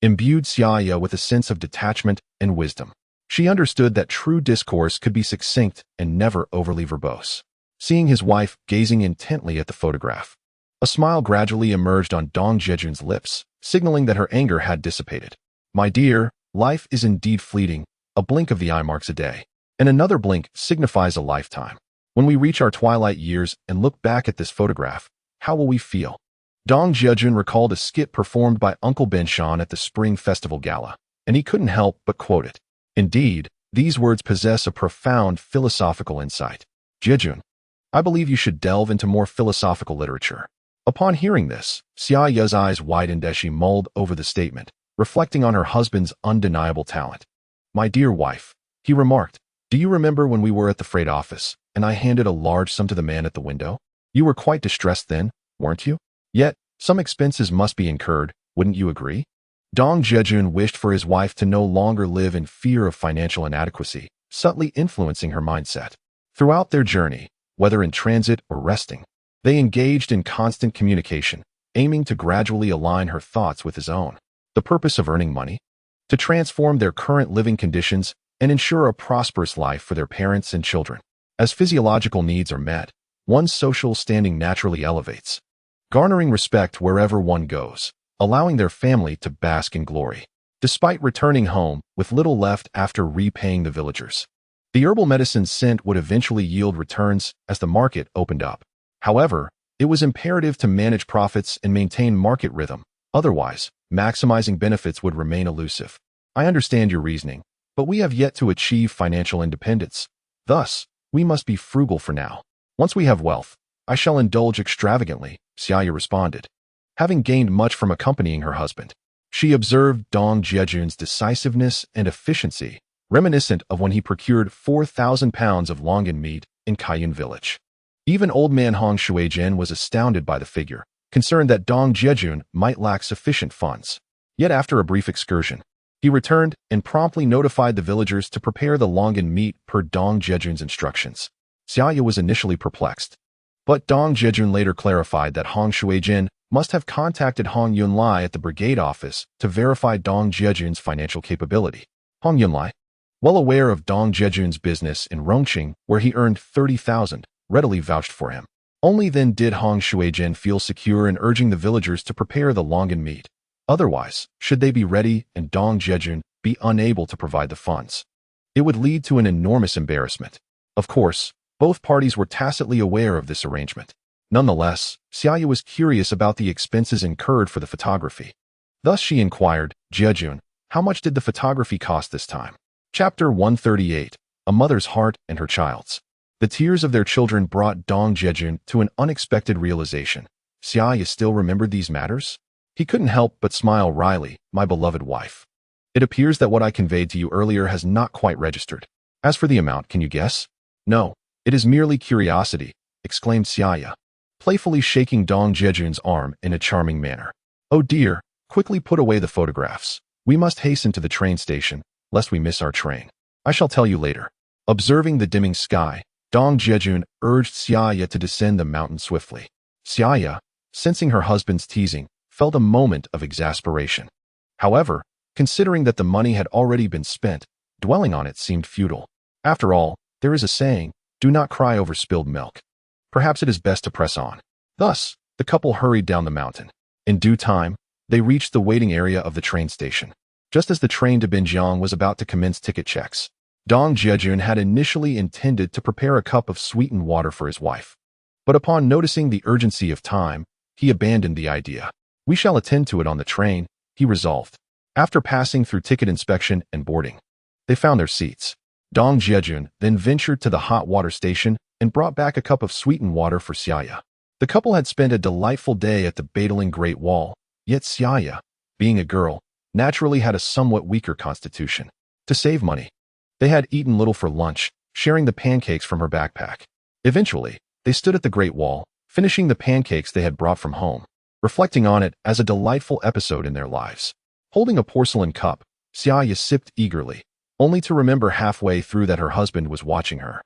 imbued Xia Ya with a sense of detachment and wisdom. She understood that true discourse could be succinct and never overly verbose. Seeing his wife gazing intently at the photograph, a smile gradually emerged on Dong Jiajun's lips, signaling that her anger had dissipated. "My dear, life is indeed fleeting. A blink of the eye marks a day, and another blink signifies a lifetime. When we reach our twilight years and look back at this photograph, how will we feel?" Dong Jiajun recalled a skit performed by Uncle Ben Shan at the Spring Festival Gala, and he couldn't help but quote it. Indeed, these words possess a profound philosophical insight. "Jiajun, I believe you should delve into more philosophical literature." Upon hearing this, Xia Ya's eyes widened as she mulled over the statement, reflecting on her husband's undeniable talent. "My dear wife, He remarked, "Do you remember when we were at the freight office, and I handed a large sum to the man at the window? You were quite distressed then, weren't you? Yet, some expenses must be incurred, wouldn't you agree?" Dong Jiajun wished for his wife to no longer live in fear of financial inadequacy, subtly influencing her mindset. Throughout their journey, whether in transit or resting, they engaged in constant communication, aiming to gradually align her thoughts with his own. The purpose of earning money? To transform their current living conditions and ensure a prosperous life for their parents and children. As physiological needs are met, one's social standing naturally elevates, garnering respect wherever one goes, allowing their family to bask in glory. Despite returning home with little left after repaying the villagers, the herbal medicine scent would eventually yield returns as the market opened up. However, it was imperative to manage profits and maintain market rhythm. Otherwise, maximizing benefits would remain elusive. I understand your reasoning, but we have yet to achieve financial independence. Thus, we must be frugal for now. Once we have wealth, I shall indulge extravagantly, Xia Ya responded. Having gained much from accompanying her husband, she observed Dong Jiajun's decisiveness and efficiency, reminiscent of when he procured 4,000 pounds of longan meat in Kaiyun village. Even old man Hong Shuizhen was astounded by the figure, concerned that Dong Jiajun might lack sufficient funds. Yet after a brief excursion, he returned and promptly notified the villagers to prepare the longan meat per Dong Jiajun's instructions. Xia Ya was initially perplexed, but Dong Jiajun later clarified that Hong Shuizhen must have contacted Hong Yunlai at the brigade office to verify Dong Jiajun's financial capability. Hong Yunlai, well aware of Dong Jiajun's business in Rongqing, where he earned 30,000, readily vouched for him. Only then did Hong Shuizhen feel secure in urging the villagers to prepare the longan meat. Otherwise, should they be ready and Dong Jiajun be unable to provide the funds, it would lead to an enormous embarrassment. Of course, both parties were tacitly aware of this arrangement. Nonetheless, Xia Ya was curious about the expenses incurred for the photography. Thus she inquired, "Jiajun, how much did the photography cost this time?" Chapter 138, A Mother's Heart and Her Child's. The tears of their children brought Dong Jiajun to an unexpected realization. Xia Ya still remembered these matters? He couldn't help but smile wryly. "My beloved wife, it appears that what I conveyed to you earlier has not quite registered. As for the amount, can you guess?" "No, it is merely curiosity," exclaimed Xia Ya, playfully shaking Dong Jiajun's arm in a charming manner. "Oh dear, quickly put away the photographs. We must hasten to the train station, lest we miss our train. I shall tell you later." Observing the dimming sky, Dong Jiajun urged Xia Ya to descend the mountain swiftly. Xia Ya, sensing her husband's teasing, felt a moment of exasperation. However, considering that the money had already been spent, dwelling on it seemed futile. After all, there is a saying, "Do not cry over spilled milk." Perhaps it is best to press on. Thus, the couple hurried down the mountain. In due time, they reached the waiting area of the train station. Just as the train to Binjiang was about to commence ticket checks, Dong Jiajun had initially intended to prepare a cup of sweetened water for his wife. But upon noticing the urgency of time, he abandoned the idea. "We shall attend to it on the train," he resolved. After passing through ticket inspection and boarding, they found their seats. Dong Jiajun then ventured to the hot water station and brought back a cup of sweetened water for Xia Ya. The couple had spent a delightful day at the Badaling Great Wall, yet Xia Ya, being a girl, naturally had a somewhat weaker constitution. To save money, they had eaten little for lunch, sharing the pancakes from her backpack. Eventually, they stood at the Great Wall, finishing the pancakes they had brought from home, reflecting on it as a delightful episode in their lives. Holding a porcelain cup, Xia Ya sipped eagerly, only to remember halfway through that her husband was watching her,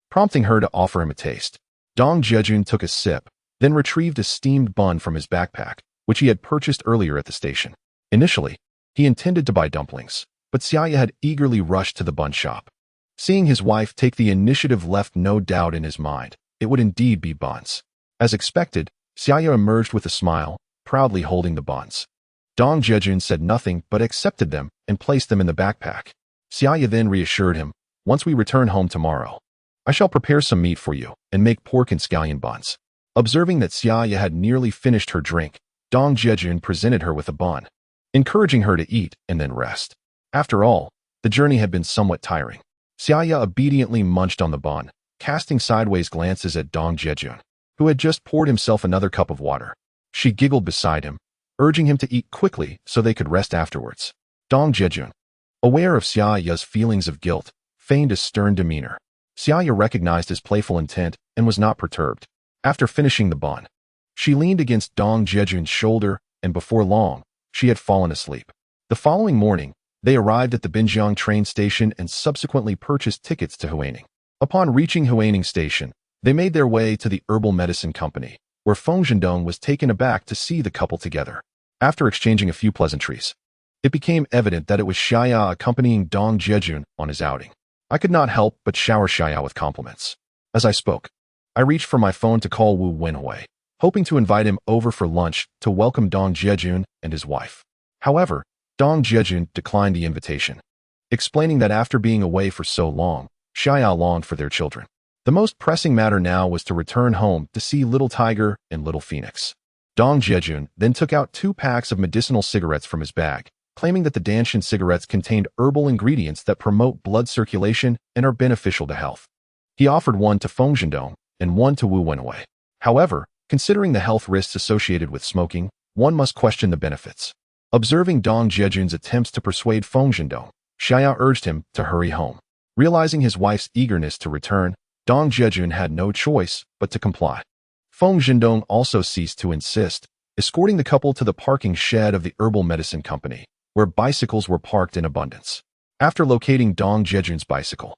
prompting her to offer him a taste. Dong Jiajun took a sip, then retrieved a steamed bun from his backpack, which he had purchased earlier at the station. Initially, he intended to buy dumplings, but Xia Ya had eagerly rushed to the bun shop. Seeing his wife take the initiative left no doubt in his mind. It would indeed be buns. As expected, Xia Ya emerged with a smile, proudly holding the buns. Dong Jiajun said nothing but accepted them and placed them in the backpack. Xia Ya then reassured him, "Once we return home tomorrow, I shall prepare some meat for you and make pork and scallion buns." Observing that Xia Ya had nearly finished her drink, Dong Jiajun presented her with a bun, encouraging her to eat and then rest. After all, the journey had been somewhat tiring. Xia Ya obediently munched on the bun, casting sideways glances at Dong Jiajun, who had just poured himself another cup of water. She giggled beside him, urging him to eat quickly so they could rest afterwards. Dong Jiajun, aware of Xia Ya's feelings of guilt, feigned a stern demeanor. Xia Ya recognized his playful intent and was not perturbed. After finishing the bun, she leaned against Dong Jiajun's shoulder, and before long, she had fallen asleep. The following morning, they arrived at the Binjiang train station and subsequently purchased tickets to Huaining. Upon reaching Huaining station, they made their way to the herbal medicine company, where Feng Zhendong was taken aback to see the couple together. After exchanging a few pleasantries, it became evident that it was Xia Ya accompanying Dong Jiajun on his outing. I could not help but shower Xia Ya with compliments. As I spoke, I reached for my phone to call Wu Wenhui, hoping to invite him over for lunch to welcome Dong Jiajun and his wife. However, Dong Jiajun declined the invitation, explaining that after being away for so long, Xia Ya longed for their children. The most pressing matter now was to return home to see Little Tiger and Little Phoenix. Dong Jiajun then took out 2 packs of medicinal cigarettes from his bag, claiming that the Danshan cigarettes contained herbal ingredients that promote blood circulation and are beneficial to health. He offered one to Feng Zhendong and one to Wu Wenhui. However, considering the health risks associated with smoking, one must question the benefits. Observing Dong Jiajun's attempts to persuade Feng Zhendong, Xia Ya urged him to hurry home. Realizing his wife's eagerness to return, Dong Jiajun had no choice but to comply. Feng Zhendong also ceased to insist, escorting the couple to the parking shed of the herbal medicine company, where bicycles were parked in abundance. After locating Dong Jiajun's bicycle,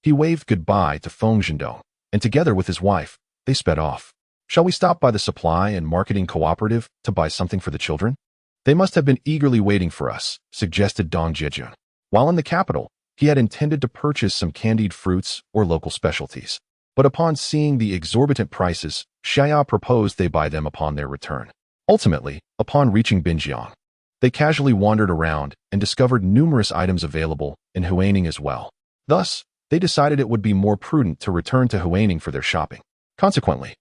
he waved goodbye to Feng Zhendong, and together with his wife, they sped off. Shall we stop by the supply and marketing cooperative to buy something for the children? They must have been eagerly waiting for us, suggested Dong Jiajun. While in the capital, he had intended to purchase some candied fruits or local specialties. But upon seeing the exorbitant prices, Xia Ya proposed they buy them upon their return. Ultimately, upon reaching Binjiang, they casually wandered around and discovered numerous items available in Huaining as well. Thus, they decided it would be more prudent to return to Huaining for their shopping. Consequently,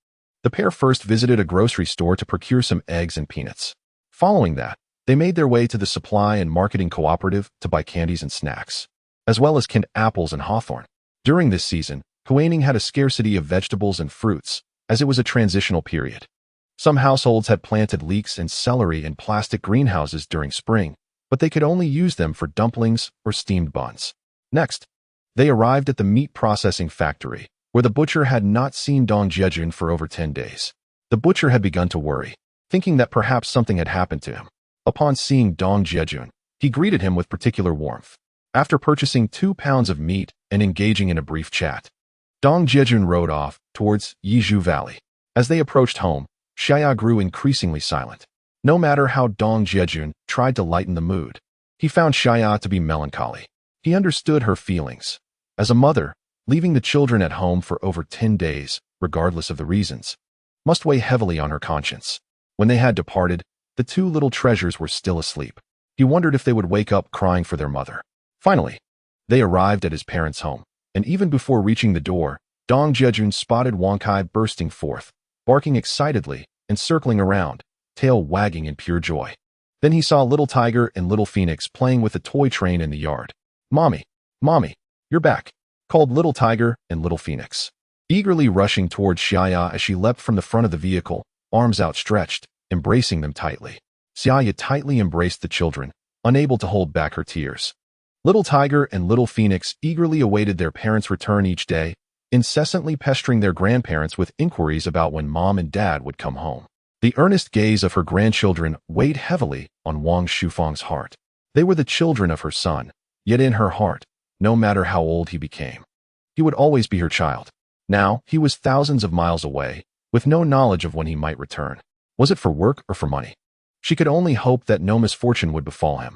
the pair first visited a grocery store to procure some eggs and peanuts. Following that, they made their way to the supply and marketing cooperative to buy candies and snacks, as well as canned apples and hawthorn. During this season, Huaining had a scarcity of vegetables and fruits, as it was a transitional period. Some households had planted leeks and celery in plastic greenhouses during spring, but they could only use them for dumplings or steamed buns. Next, they arrived at the meat processing factory, where the butcher had not seen Dong Jiajun for over 10 days. The butcher had begun to worry, thinking that perhaps something had happened to him. Upon seeing Dong Jiajun, he greeted him with particular warmth. After purchasing 2 pounds of meat and engaging in a brief chat, Dong Jiajun rode off towards Yizhu Valley. As they approached home, Xia Ya grew increasingly silent. No matter how Dong Jiajun tried to lighten the mood, he found Xia Ya to be melancholy. He understood her feelings. As a mother, leaving the children at home for over 10 days, regardless of the reasons, must weigh heavily on her conscience. When they had departed, the 2 little treasures were still asleep. He wondered if they would wake up crying for their mother. Finally, they arrived at his parents' home, and even before reaching the door, Dong Jiajun spotted Wang Kai bursting forth, barking excitedly and circling around, tail wagging in pure joy. Then he saw Little Tiger and Little Phoenix playing with a toy train in the yard. "Mommy, Mommy, you're back," called Little Tiger and Little Phoenix, eagerly rushing towards Xia Ya as she leapt from the front of the vehicle, arms outstretched, embracing them tightly. Xia Ya tightly embraced the children, unable to hold back her tears. Little Tiger and Little Phoenix eagerly awaited their parents' return each day, incessantly pestering their grandparents with inquiries about when Mom and Dad would come home. The earnest gaze of her grandchildren weighed heavily on Wang Shufang's heart. They were the children of her son, yet in her heart, no matter how old he became, he would always be her child. Now, he was thousands of miles away, with no knowledge of when he might return. Was it for work or for money? She could only hope that no misfortune would befall him.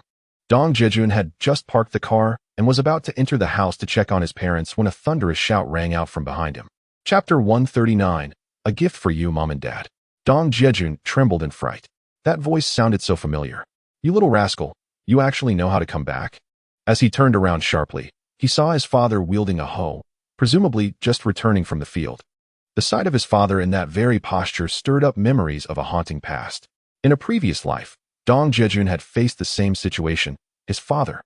Dong Jiajun had just parked the car and was about to enter the house to check on his parents when a thunderous shout rang out from behind him. Chapter 139, A Gift for You, Mom and Dad. Dong Jiajun trembled in fright. That voice sounded so familiar. "You little rascal, you actually know how to come back?" As he turned around sharply, he saw his father wielding a hoe, presumably just returning from the field. The sight of his father in that very posture stirred up memories of a haunting past. In a previous life, Dong Jiajun had faced the same situation. His father,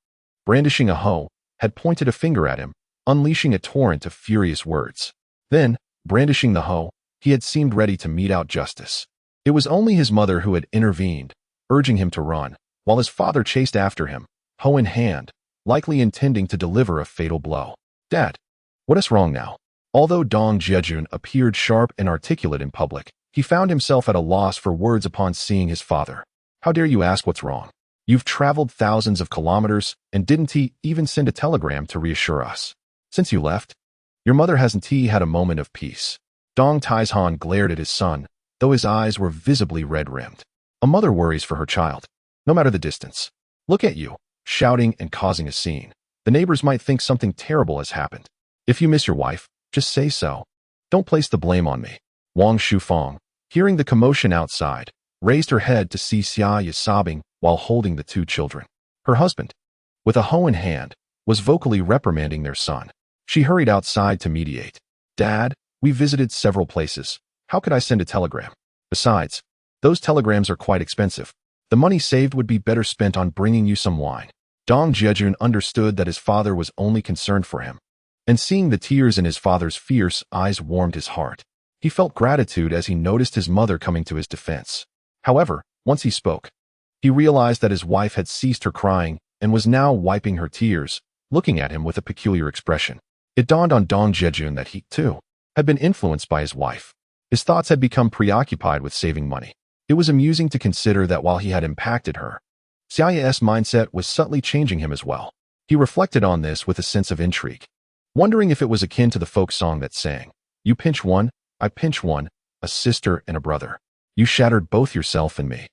brandishing a hoe, had pointed a finger at him, unleashing a torrent of furious words. Then, brandishing the hoe, he had seemed ready to mete out justice. It was only his mother who had intervened, urging him to run, while his father chased after him, hoe in hand, likely intending to deliver a fatal blow. Dad, what is wrong now? Although Dong Jiajun appeared sharp and articulate in public, he found himself at a loss for words upon seeing his father. How dare you ask what's wrong? You've traveled thousands of kilometers, and didn't he even send a telegram to reassure us? Since you left, your mother hasn't he had a moment of peace? Dong Taizhan glared at his son, though his eyes were visibly red-rimmed. A mother worries for her child, no matter the distance. Look at you, shouting and causing a scene. The neighbors might think something terrible has happened. If you miss your wife, just say so. Don't place the blame on me. Wang Shufang, hearing the commotion outside, raised her head to see Xia Ya sobbing while holding the two children. Her husband, with a hoe in hand, was vocally reprimanding their son. She hurried outside to mediate. Dad, we visited several places. How could I send a telegram? Besides, those telegrams are quite expensive. The money saved would be better spent on bringing you some wine. Dong Jiajun understood that his father was only concerned for him, and seeing the tears in his father's fierce eyes warmed his heart. He felt gratitude as he noticed his mother coming to his defense. However, once he spoke, he realized that his wife had ceased her crying and was now wiping her tears, looking at him with a peculiar expression. It dawned on Dong Jiajun that he, too, had been influenced by his wife. His thoughts had become preoccupied with saving money. It was amusing to consider that while he had impacted her, Xia Ya's mindset was subtly changing him as well. He reflected on this with a sense of intrigue, wondering if it was akin to the folk song that sang, "You pinch one, I pinch one, a sister and a brother. You shattered both yourself and me.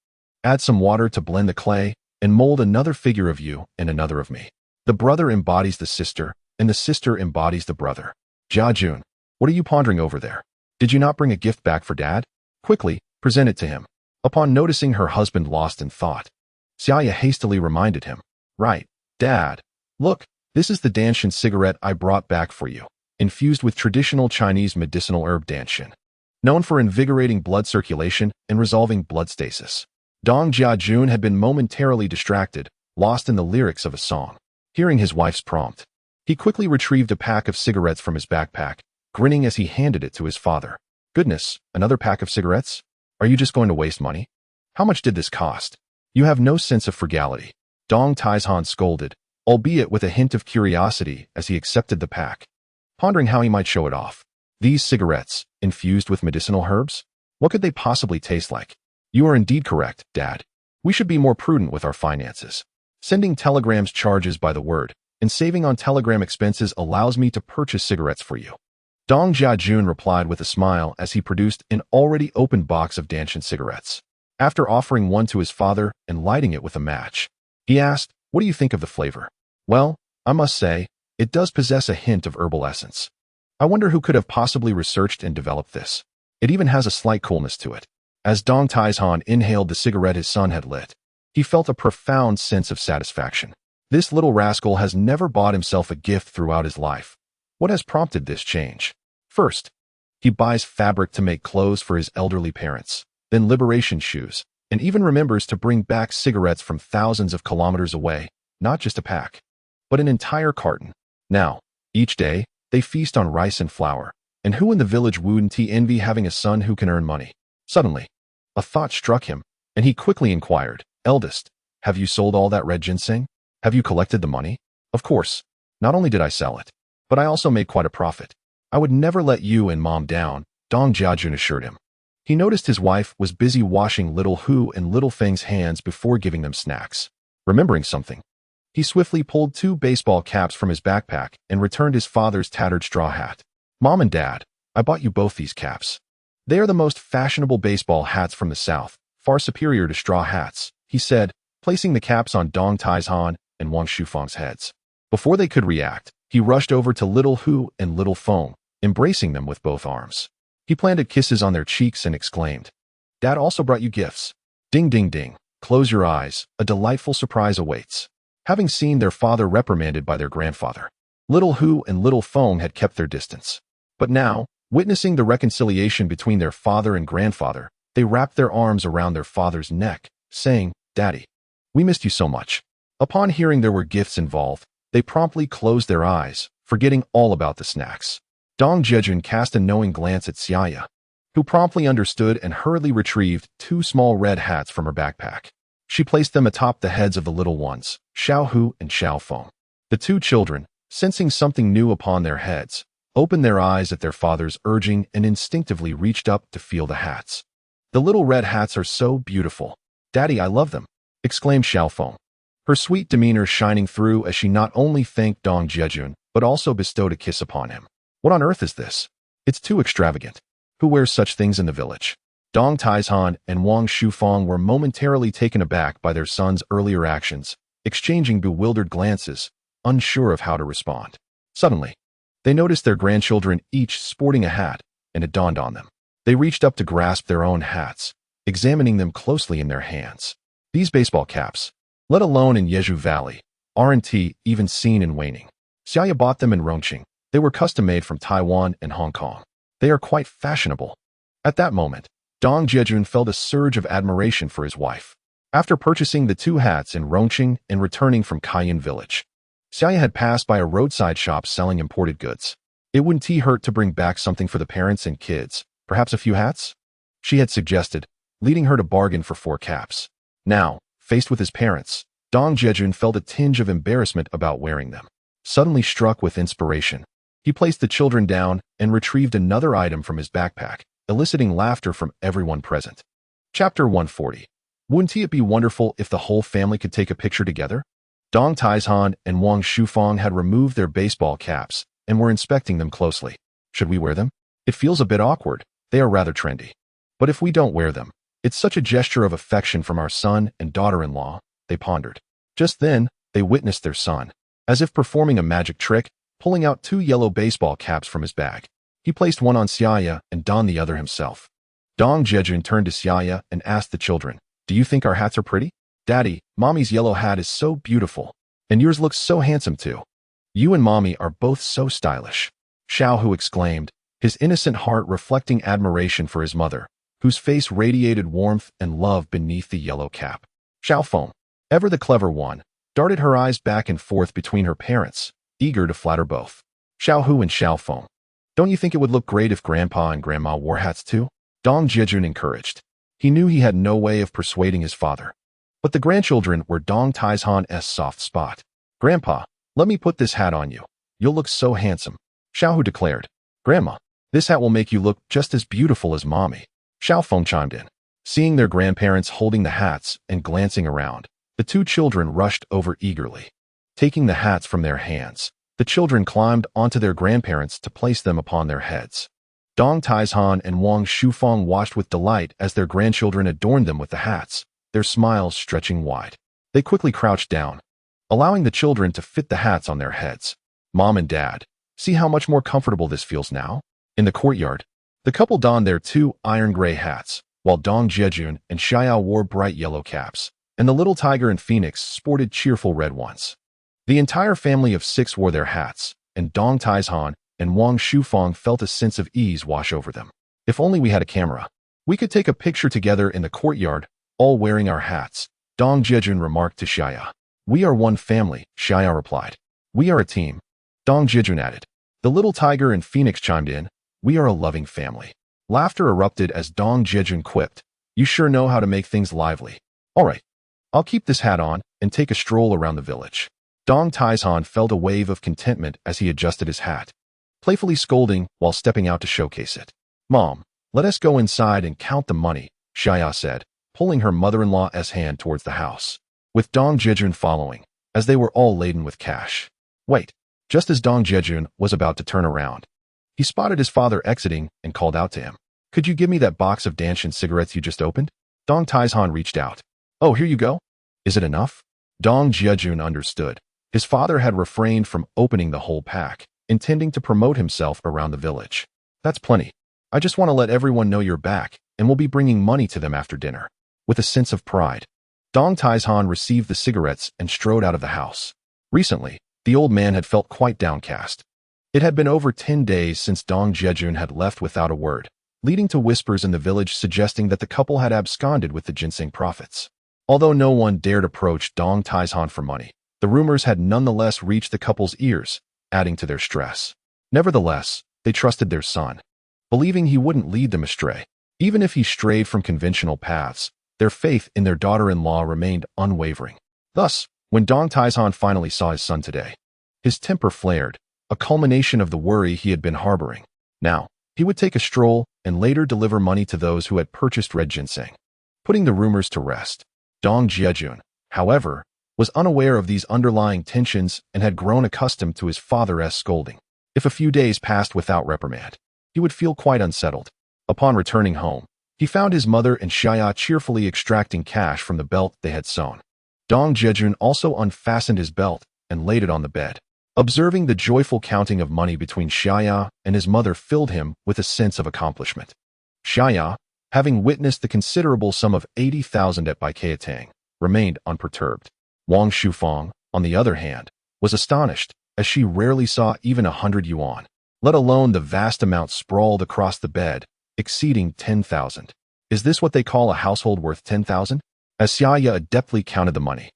Add some water to blend the clay, and mold another figure of you and another of me. The brother embodies the sister, and the sister embodies the brother." Jiajun, what are you pondering over there? Did you not bring a gift back for Dad? Quickly, present it to him. Upon noticing her husband lost in thought, Xia Ya hastily reminded him. Right, Dad. Look, this is the danshin cigarette I brought back for you, infused with traditional Chinese medicinal herb danshin, known for invigorating blood circulation and resolving blood stasis. Dong Jiajun had been momentarily distracted, lost in the lyrics of a song. Hearing his wife's prompt, he quickly retrieved a pack of cigarettes from his backpack, grinning as he handed it to his father. Goodness, another pack of cigarettes? Are you just going to waste money? How much did this cost? You have no sense of frugality. Dong Taizhan scolded, albeit with a hint of curiosity as he accepted the pack, pondering how he might show it off. These cigarettes, infused with medicinal herbs? What could they possibly taste like? You are indeed correct, Dad. We should be more prudent with our finances. Sending telegrams charges by the word, and saving on telegram expenses allows me to purchase cigarettes for you. Dong Jiajun replied with a smile as he produced an already opened box of danshin cigarettes. After offering one to his father and lighting it with a match, he asked, "What do you think of the flavor?" "Well, I must say, it does possess a hint of herbal essence. I wonder who could have possibly researched and developed this. It even has a slight coolness to it." As Dong Taizhan inhaled the cigarette his son had lit, he felt a profound sense of satisfaction. This little rascal has never bought himself a gift throughout his life. What has prompted this change? First, he buys fabric to make clothes for his elderly parents, then liberation shoes, and even remembers to bring back cigarettes from thousands of kilometers away, not just a pack, but an entire carton. Now, each day, they feast on rice and flour, and who in the village wouldn't he envy having a son who can earn money? Suddenly, a thought struck him, and he quickly inquired, "Eldest, have you sold all that red ginseng? Have you collected the money?" "Of course. Not only did I sell it, but I also made quite a profit. I would never let you and Mom down," Dong Jiajun assured him. He noticed his wife was busy washing Little Hu and Little Feng's hands before giving them snacks. Remembering something, he swiftly pulled 2 baseball caps from his backpack and returned his father's tattered straw hat. "Mom and Dad, I bought you both these caps. They are the most fashionable baseball hats from the South, far superior to straw hats," he said, placing the caps on Dong Taizhan and Wang Shufang's heads. Before they could react, he rushed over to Little Hu and Little Feng, embracing them with both arms. He planted kisses on their cheeks and exclaimed, "Dad also brought you gifts. Ding ding ding, close your eyes, a delightful surprise awaits." Having seen their father reprimanded by their grandfather, Little Hu and Little Feng had kept their distance. But now, witnessing the reconciliation between their father and grandfather, they wrapped their arms around their father's neck, saying, "Daddy, we missed you so much." Upon hearing there were gifts involved, they promptly closed their eyes, forgetting all about the snacks. Dong Jiajun cast a knowing glance at Xia Ya, who promptly understood and hurriedly retrieved 2 small red hats from her backpack. She placed them atop the heads of the little ones, Xiao Hu and Xiao Feng. The 2 children, sensing something new upon their heads, opened their eyes at their father's urging and instinctively reached up to feel the hats. "The little red hats are so beautiful. Daddy, I love them," exclaimed Xiaofeng, her sweet demeanor shining through as she not only thanked Dong Jiajun, but also bestowed a kiss upon him. "What on earth is this? It's too extravagant. Who wears such things in the village?" Dong Taizhan and Wang Shufang were momentarily taken aback by their son's earlier actions, exchanging bewildered glances, unsure of how to respond. Suddenly, they noticed their grandchildren each sporting a hat, and it dawned on them. They reached up to grasp their own hats, examining them closely in their hands. These baseball caps, let alone in Jeju Valley, aren't even seen in Waning. Xia Ya bought them in Rongqing. They were custom-made from Taiwan and Hong Kong. They are quite fashionable. At that moment, Dong Jiajun felt a surge of admiration for his wife. After purchasing the two hats in Rongqing and returning from Cayenne Village, Xia Ya had passed by a roadside shop selling imported goods. It wouldn't hurt to bring back something for the parents and kids, perhaps a few hats? She had suggested, leading her to bargain for 4 caps. Now, faced with his parents, Dong Jiajun felt a tinge of embarrassment about wearing them. Suddenly struck with inspiration, he placed the children down and retrieved another item from his backpack, eliciting laughter from everyone present. Chapter 140. Wouldn't it be wonderful if the whole family could take a picture together? Dong Taizhan and Wang Shufang had removed their baseball caps and were inspecting them closely. Should we wear them? It feels a bit awkward. They are rather trendy. But if we don't wear them, it's such a gesture of affection from our son and daughter-in-law, they pondered. Just then, they witnessed their son, as if performing a magic trick, pulling out 2 yellow baseball caps from his bag. He placed one on Xia Ya and donned the other himself. Dong Jiajun turned to Xia Ya and asked the children, "Do you think our hats are pretty? Daddy, Mommy's yellow hat is so beautiful. And yours looks so handsome too. You and Mommy are both so stylish." Xiao Hu exclaimed, his innocent heart reflecting admiration for his mother, whose face radiated warmth and love beneath the yellow cap. Xiaofeng, ever the clever one, darted her eyes back and forth between her parents, eager to flatter both. Xiao Hu and Xiaofeng, "Don't you think it would look great if Grandpa and Grandma wore hats too?" Dong Jiajun encouraged. He knew he had no way of persuading his father. But the grandchildren were Dong Taizhan's soft spot. "Grandpa, let me put this hat on you. You'll look so handsome," Xiao Hu declared. "Grandma, this hat will make you look just as beautiful as Mommy," Xiaofeng chimed in. Seeing their grandparents holding the hats and glancing around, the 2 children rushed over eagerly. Taking the hats from their hands, the children climbed onto their grandparents to place them upon their heads. Dong Taizhan and Wang Shufang watched with delight as their grandchildren adorned them with the hats, their smiles stretching wide. They quickly crouched down, allowing the children to fit the hats on their heads. "Mom and Dad, see how much more comfortable this feels now?" In the courtyard, the couple donned their 2 iron gray hats, while Dong Jiajun and Xia Ya wore bright yellow caps, and the little tiger and phoenix sported cheerful red ones. The entire family of 6 wore their hats, and Dong Taizhan and Wang Shufang felt a sense of ease wash over them. "If only we had a camera. We could take a picture together in the courtyard, all wearing our hats," Dong Jiajun remarked to Xia Ya. "We are one family," Xia Ya replied. "We are a team," Dong Jiajun added. The little tiger and phoenix chimed in. "We are a loving family." Laughter erupted as Dong Jiajun quipped, "You sure know how to make things lively. All right, I'll keep this hat on and take a stroll around the village." Dong Taizhan felt a wave of contentment as he adjusted his hat, playfully scolding while stepping out to showcase it. "Mom, let us go inside and count the money," Xia Ya said, pulling her mother-in-law's hand towards the house, with Dong Jiajun following, as they were all laden with cash. Wait, just as Dong Jiajun was about to turn around, he spotted his father exiting and called out to him. "Could you give me that box of Danshan cigarettes you just opened?" Dong Taizhan reached out. "Oh, here you go. Is it enough?" Dong Jiajun understood. His father had refrained from opening the whole pack, intending to promote himself around the village. "That's plenty. I just want to let everyone know you're back, and we'll be bringing money to them after dinner." With a sense of pride, Dong Taizhan received the cigarettes and strode out of the house. Recently, the old man had felt quite downcast. It had been over 10 days since Dong Jiajun had left without a word, leading to whispers in the village suggesting that the couple had absconded with the ginseng profits. Although no one dared approach Dong Taizhan for money, the rumors had nonetheless reached the couple's ears, adding to their stress. Nevertheless, they trusted their son, believing he wouldn't lead them astray. Even if he strayed from conventional paths, their faith in their daughter-in-law remained unwavering. Thus, when Dong Taizhan finally saw his son today, His temper flared, a culmination of the worry he had been harboring. Now, he would take a stroll and later deliver money to those who had purchased red ginseng, putting the rumors to rest. Dong Jiajun, however, was unaware of these underlying tensions and had grown accustomed to his father's scolding. If a few days passed without reprimand, he would feel quite unsettled. Upon returning home, he found his mother and Xia Ya cheerfully extracting cash from the belt they had sewn. Dong Jiajun also unfastened his belt and laid it on the bed. Observing the joyful counting of money between Xia Ya and his mother filled him with a sense of accomplishment. Xia Ya, having witnessed the considerable sum of 80,000 at Baikatang, remained unperturbed. Wang Shufang, on the other hand, was astonished, as she rarely saw even 100 yuan, let alone the vast amount sprawled across the bed, exceeding 10,000. Is this what they call a household worth 10,000? As Xia Ya adeptly counted the money,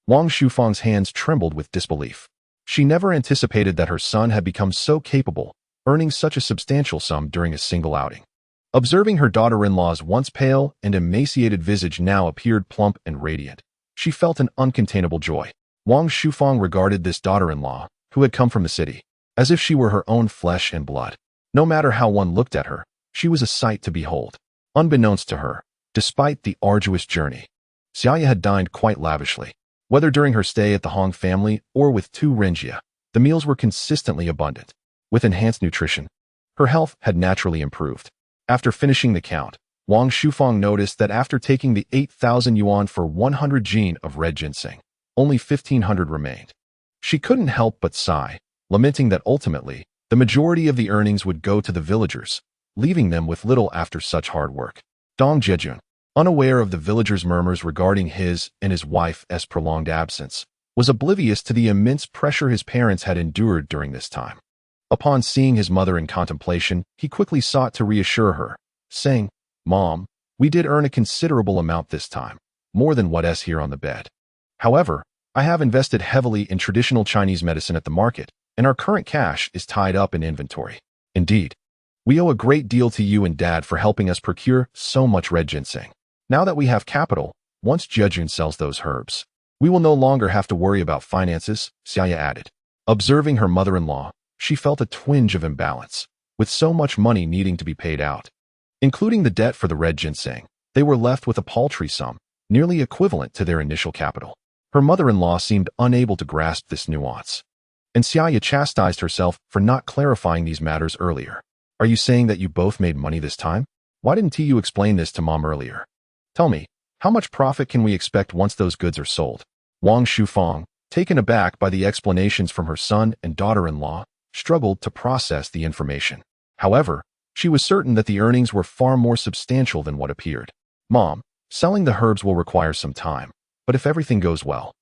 Wang Shufang's hands trembled with disbelief. She never anticipated that her son had become so capable, earning such a substantial sum during a single outing. Observing her daughter-in-law's once pale and emaciated visage now appeared plump and radiant, she felt an uncontainable joy. Wang Shufang regarded this daughter-in-law, who had come from the city, as if she were her own flesh and blood. No matter how one looked at her, she was a sight to behold. Unbeknownst to her, despite the arduous journey, Xia Ya had dined quite lavishly. Whether during her stay at the Hong family or with Tu Renjia, the meals were consistently abundant. With enhanced nutrition, her health had naturally improved. After finishing the count, Wang Shufang noticed that after taking the 8,000 yuan for 100 jin of red ginseng, only 1,500 remained. She couldn't help but sigh, lamenting that ultimately, the majority of the earnings would go to the villagers, leaving them with little after such hard work. Dong Jiajun, unaware of the villagers' murmurs regarding his and his wife's prolonged absence, was oblivious to the immense pressure his parents had endured during this time. Upon seeing his mother in contemplation, he quickly sought to reassure her, saying, "Mom, we did earn a considerable amount this time, more than what's here on the bed. However, I have invested heavily in traditional Chinese medicine at the market, and our current cash is tied up in inventory. Indeed, we owe a great deal to you and Dad for helping us procure so much red ginseng. Now that we have capital, once Jiajun sells those herbs, we will no longer have to worry about finances," Xia Ya added. Observing her mother-in-law, she felt a twinge of imbalance, with so much money needing to be paid out. Including the debt for the red ginseng, they were left with a paltry sum, nearly equivalent to their initial capital. Her mother-in-law seemed unable to grasp this nuance, and Xia Ya chastised herself for not clarifying these matters earlier. "Are you saying that you both made money this time? Why didn't you explain this to Mom earlier? Tell me, how much profit can we expect once those goods are sold?" Wang Shufang, taken aback by the explanations from her son and daughter-in-law, struggled to process the information. However, she was certain that the earnings were far more substantial than what appeared. "Mom, selling the herbs will require some time, but if everything goes well,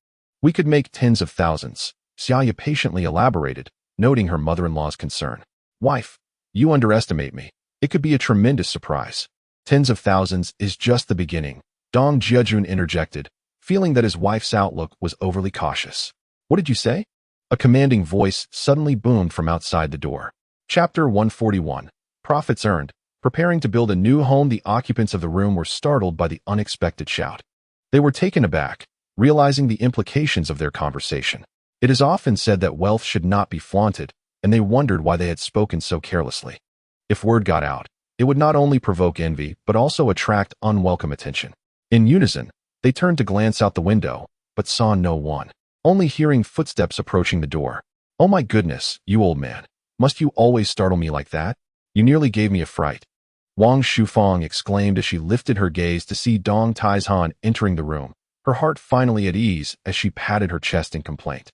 we could make tens of thousands," Xia Ya patiently elaborated, noting her mother-in-law's concern. "Wife, you underestimate me. It could be a tremendous surprise. Tens of thousands is just the beginning," Dong Jiajun interjected, feeling that his wife's outlook was overly cautious. "What did you say?" A commanding voice suddenly boomed from outside the door. Chapter 141. Profits Earned. Preparing to build a new home, the occupants of the room were startled by the unexpected shout. They were taken aback, realizing the implications of their conversation. It is often said that wealth should not be flaunted, and they wondered why they had spoken so carelessly. If word got out, it would not only provoke envy but also attract unwelcome attention. In unison, they turned to glance out the window, but saw no one, only hearing footsteps approaching the door. "Oh my goodness, you old man. Must you always startle me like that? You nearly gave me a fright," Wang Shufang exclaimed as she lifted her gaze to see Dong Taizhan entering the room, her heart finally at ease as she patted her chest in complaint.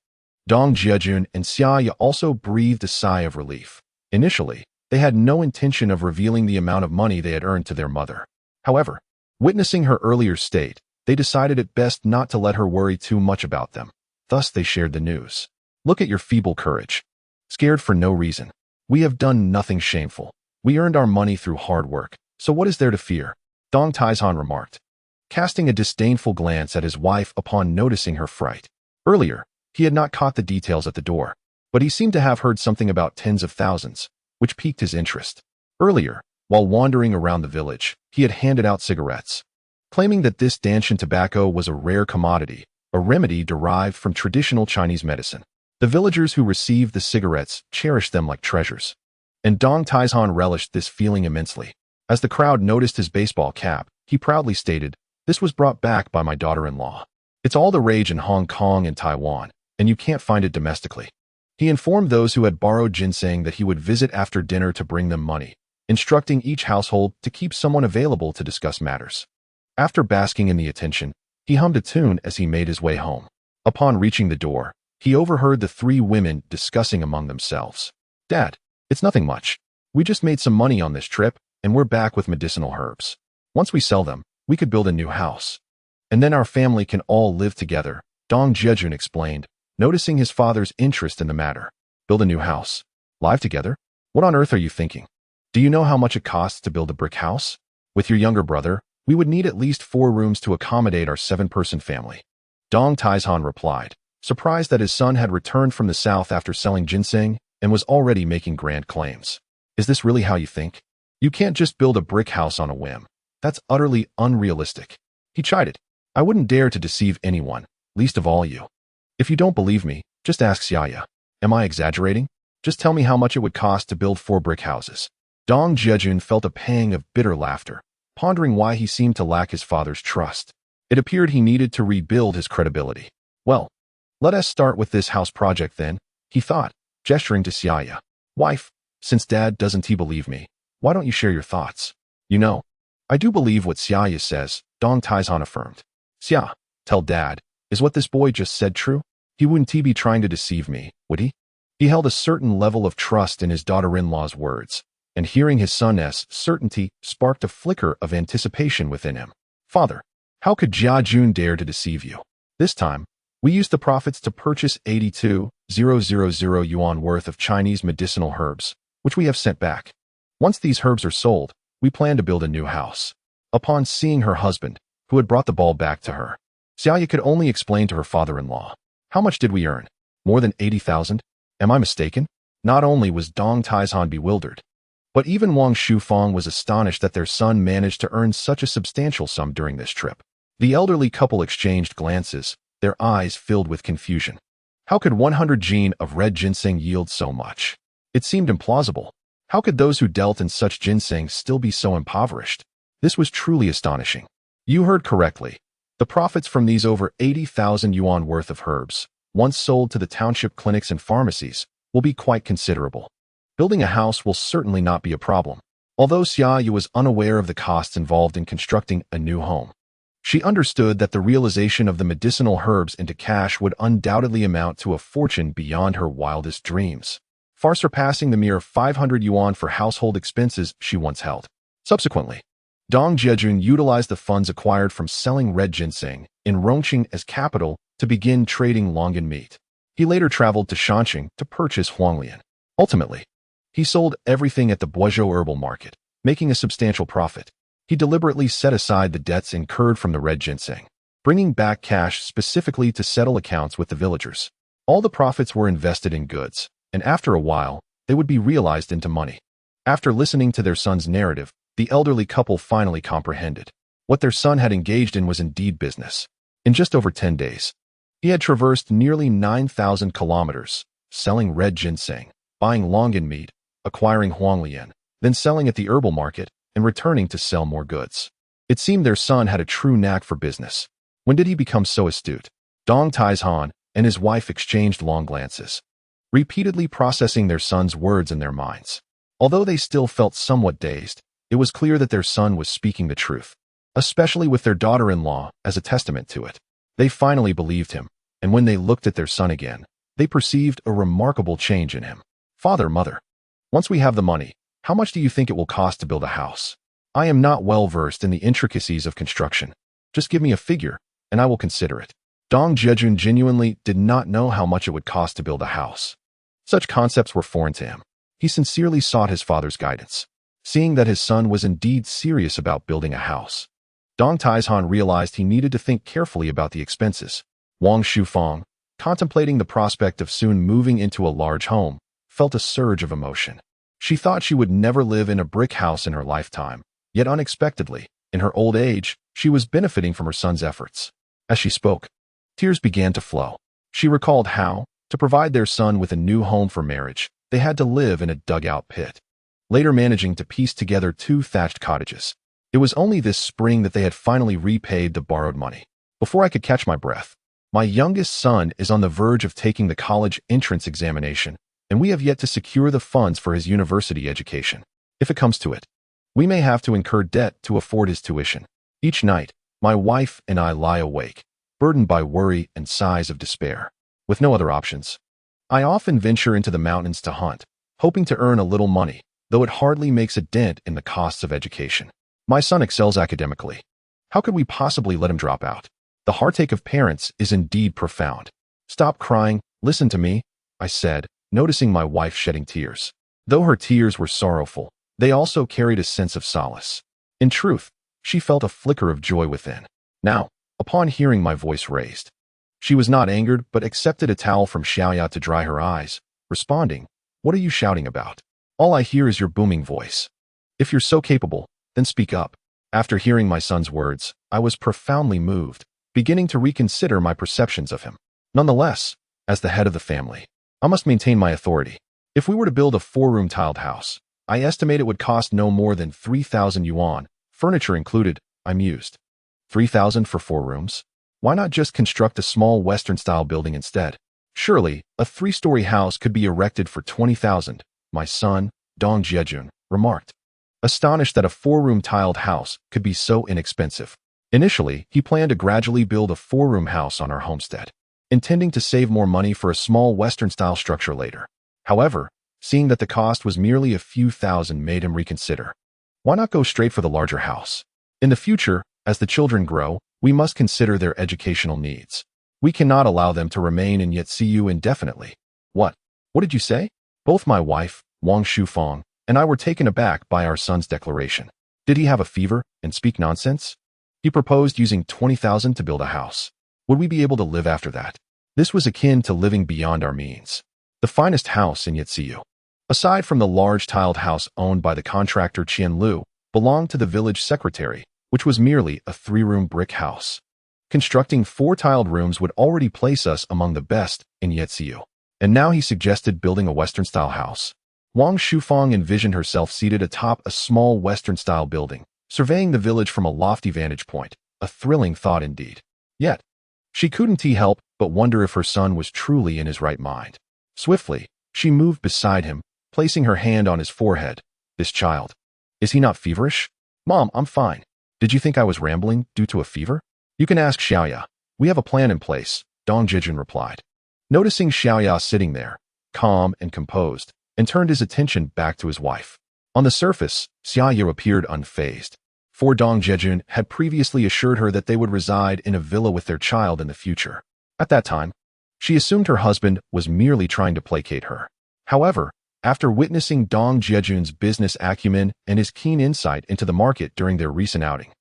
Dong Jiajun and Xia Ya also breathed a sigh of relief. Initially, they had no intention of revealing the amount of money they had earned to their mother. However, witnessing her earlier state, they decided it best not to let her worry too much about them. Thus they shared the news. "Look at your feeble courage. Scared for no reason. We have done nothing shameful. We earned our money through hard work, so what is there to fear?" Dong Taizhan remarked, casting a disdainful glance at his wife upon noticing her fright. Earlier, he had not caught the details at the door, but he seemed to have heard something about tens of thousands, which piqued his interest. Earlier, while wandering around the village, he had handed out cigarettes, claiming that this Danshan tobacco was a rare commodity, a remedy derived from traditional Chinese medicine. The villagers who received the cigarettes cherished them like treasures. And Dong Taizhan relished this feeling immensely. As the crowd noticed his baseball cap, he proudly stated, "This was brought back by my daughter-in-law. It's all the rage in Hong Kong and Taiwan, and you can't find it domestically." He informed those who had borrowed ginseng that he would visit after dinner to bring them money, instructing each household to keep someone available to discuss matters. After basking in the attention, he hummed a tune as he made his way home. Upon reaching the door, he overheard the three women discussing among themselves. "Dad, it's nothing much. We just made some money on this trip, and we're back with medicinal herbs. Once we sell them, we could build a new house. And then our family can all live together," Dong Jiajun explained, noticing his father's interest in the matter. "Build a new house? Live together? What on earth are you thinking? Do you know how much it costs to build a brick house? With your younger brother, we would need at least 4 rooms to accommodate our 7-person family." Dong Taizhan replied, surprised that his son had returned from the south after selling ginseng and was already making grand claims. "Is this really how you think? You can't just build a brick house on a whim. That's utterly unrealistic." He chided, "I wouldn't dare to deceive anyone, least of all you. If you don't believe me, just ask Xia Ya. Am I exaggerating? Just tell me how much it would cost to build 4 brick houses." Dong Jiajun felt a pang of bitter laughter, pondering why he seemed to lack his father's trust. It appeared he needed to rebuild his credibility. "Well, let us start with this house project then," he thought, gesturing to Xia Ya. "Wife, since Dad doesn't believe me, why don't you share your thoughts?" "You know, I do believe what Xia Ya says," Dong Taizhan affirmed. "Xia, tell Dad, is what this boy just said true? He wouldn't be trying to deceive me, would he?" He held a certain level of trust in his daughter-in-law's words, and hearing his son's certainty sparked a flicker of anticipation within him. "Father, how could Jiajun dare to deceive you? This time, we used the profits to purchase 82,000 yuan worth of Chinese medicinal herbs, which we have sent back. Once these herbs are sold, we plan to build a new house." Upon seeing her husband, who had brought the ball back to her, Xia Ya could only explain to her father-in-law, "How much did we earn? More than 80,000? Am I mistaken?" Not only was Dong Taizhan bewildered, but even Wang Shufang was astonished that their son managed to earn such a substantial sum during this trip. The elderly couple exchanged glances, their eyes filled with confusion. How could 100 jin of red ginseng yield so much? It seemed implausible. How could those who dealt in such ginseng still be so impoverished? This was truly astonishing. You heard correctly. The profits from these over 80,000 yuan worth of herbs, once sold to the township clinics and pharmacies, will be quite considerable. Building a house will certainly not be a problem. Although Xia Ya was unaware of the costs involved in constructing a new home, she understood that the realization of the medicinal herbs into cash would undoubtedly amount to a fortune beyond her wildest dreams, far surpassing the mere 500 yuan for household expenses she once held. Subsequently, Dong Jiajun utilized the funds acquired from selling red ginseng in Rongqing as capital to begin trading longan meat. He later traveled to Shanxing to purchase huanglian. Ultimately, he sold everything at the Boizhou herbal market, making a substantial profit. He deliberately set aside the debts incurred from the red ginseng, bringing back cash specifically to settle accounts with the villagers. All the profits were invested in goods, and after a while, they would be realized into money. After listening to their son's narrative, the elderly couple finally comprehended. What their son had engaged in was indeed business. In just over 10 days, he had traversed nearly 9,000 kilometers, selling red ginseng, buying longan meat, acquiring huanglian, then selling at the herbal market, and returning to sell more goods. It seemed their son had a true knack for business. When did he become so astute? Dong Taizhan and his wife exchanged long glances, repeatedly processing their son's words in their minds. Although they still felt somewhat dazed, it was clear that their son was speaking the truth, especially with their daughter-in-law as a testament to it. They finally believed him, and when they looked at their son again, they perceived a remarkable change in him. "Father, mother, once we have the money, how much do you think it will cost to build a house? I am not well versed in the intricacies of construction. Just give me a figure, and I will consider it." Dong Jiajun genuinely did not know how much it would cost to build a house. Such concepts were foreign to him. He sincerely sought his father's guidance. Seeing that his son was indeed serious about building a house, Dong Taizhan realized he needed to think carefully about the expenses. Wang Shufang, contemplating the prospect of soon moving into a large home, felt a surge of emotion. She thought she would never live in a brick house in her lifetime, yet unexpectedly, in her old age, she was benefiting from her son's efforts. As she spoke, tears began to flow. She recalled how, To provide their son with a new home for marriage, they had to live in a dugout pit, later managing to piece together 2 thatched cottages. It was only this spring that they had finally repaid the borrowed money. Before I could catch my breath, my youngest son is on the verge of taking the college entrance examination, and we have yet to secure the funds for his university education. If it comes to it, we may have to incur debt to afford his tuition. Each night, my wife and I lie awake, burdened by worry and sighs of despair. With no other options, I often venture into the mountains to hunt, hoping to earn a little money, though it hardly makes a dent in the costs of education. My son excels academically. How could we possibly let him drop out? The heartache of parents is indeed profound. Stop crying, listen to me, I said, noticing my wife shedding tears. Though her tears were sorrowful, they also carried a sense of solace. In truth, she felt a flicker of joy within. Now, upon hearing my voice raised, she was not angered but accepted a towel from Xia Ya to dry her eyes, responding, "What are you shouting about? All I hear is your booming voice. If you're so capable, then speak up." After hearing my son's words, I was profoundly moved, beginning to reconsider my perceptions of him. Nonetheless, as the head of the family, I must maintain my authority. If we were to build a 4-room tiled house, I estimate it would cost no more than 3,000 yuan, furniture included, I mused. 3,000 for 4 rooms? Why not just construct a small Western-style building instead? Surely, a 3-story house could be erected for 20,000, my son, Dong Jiajun, remarked, astonished that a 4-room tiled house could be so inexpensive. Initially, he planned to gradually build a 4-room house on our homestead, intending to save more money for a small Western-style structure later. However, seeing that the cost was merely a few thousand made him reconsider. Why not go straight for the larger house? In the future, as the children grow, we must consider their educational needs. We cannot allow them to remain in Yetsu indefinitely. What did you say? Both my wife, Wang Shufang, and I were taken aback by our son's declaration. Did he have a fever and speak nonsense? He proposed using 20,000 to build a house. Would we be able to live after that? This was akin to living beyond our means. The finest house in Yetsu, aside from the large tiled house owned by the contractor Qian Lu, belonged to the village secretary, which was merely a 3-room brick house. Constructing 4 tiled rooms would already place us among the best in Yetsu. And now he suggested building a Western-style house. Wang Shufang envisioned herself seated atop a small Western-style building, surveying the village from a lofty vantage point, a thrilling thought indeed. Yet, she couldn't help but wonder if her son was truly in his right mind. Swiftly, she moved beside him, placing her hand on his forehead. This child. Is he not feverish? Mom, I'm fine. Did you think I was rambling due to a fever? You can ask Xia Ya. We have a plan in place, Dong Jiajun replied. Noticing Xia Ya sitting there, calm and composed, and turned his attention back to his wife. On the surface, Xia Ya appeared unfazed, for Dong Jiajun had previously assured her that they would reside in a villa with their child in the future. At that time, she assumed her husband was merely trying to placate her. However, after witnessing Dong Jiajun's business acumen and his keen insight into the market during their recent outing,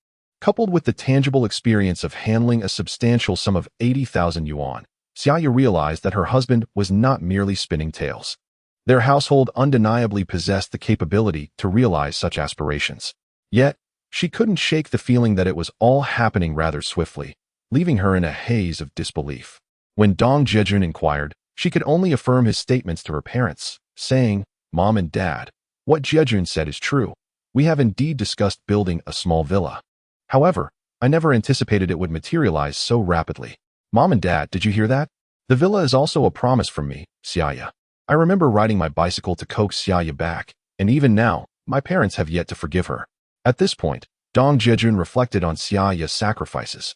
coupled with the tangible experience of handling a substantial sum of 80,000 yuan, Xia Ya realized that her husband was not merely spinning tales. Their household undeniably possessed the capability to realize such aspirations. Yet, she couldn't shake the feeling that it was all happening rather swiftly, leaving her in a haze of disbelief. When Dong Jiajun inquired, she could only affirm his statements to her parents, saying, "Mom and Dad, what Jiajun said is true. We have indeed discussed building a small villa. However, I never anticipated it would materialize so rapidly. Mom and Dad, did you hear that? The villa is also a promise from me, Xia Ya. I remember riding my bicycle to coax Xia Ya back, and even now, my parents have yet to forgive her." At this point, Dong Jiajun reflected on Xia Ya's sacrifices,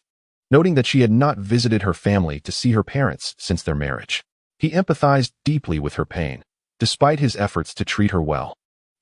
noting that she had not visited her family to see her parents since their marriage. He empathized deeply with her pain, despite his efforts to treat her well.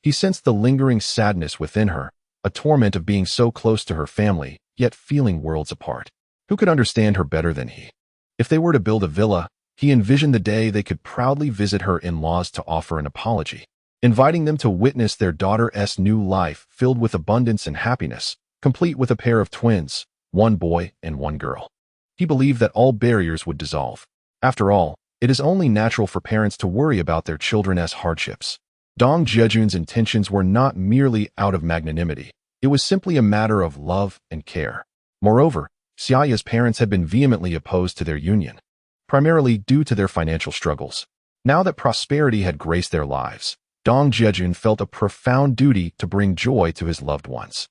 He sensed the lingering sadness within her, a torment of being so close to her family, yet feeling worlds apart. Who could understand her better than he? If they were to build a villa, he envisioned the day they could proudly visit her in-laws to offer an apology, inviting them to witness their daughter's new life filled with abundance and happiness, complete with a pair of twins, 1 boy and 1 girl. He believed that all barriers would dissolve. After all, it is only natural for parents to worry about their children's hardships. Dong Jiajun's intentions were not merely out of magnanimity. It was simply a matter of love and care. Moreover, Xia Ya's parents had been vehemently opposed to their union, primarily due to their financial struggles. Now that prosperity had graced their lives, Dong Jiajun felt a profound duty to bring joy to his loved ones.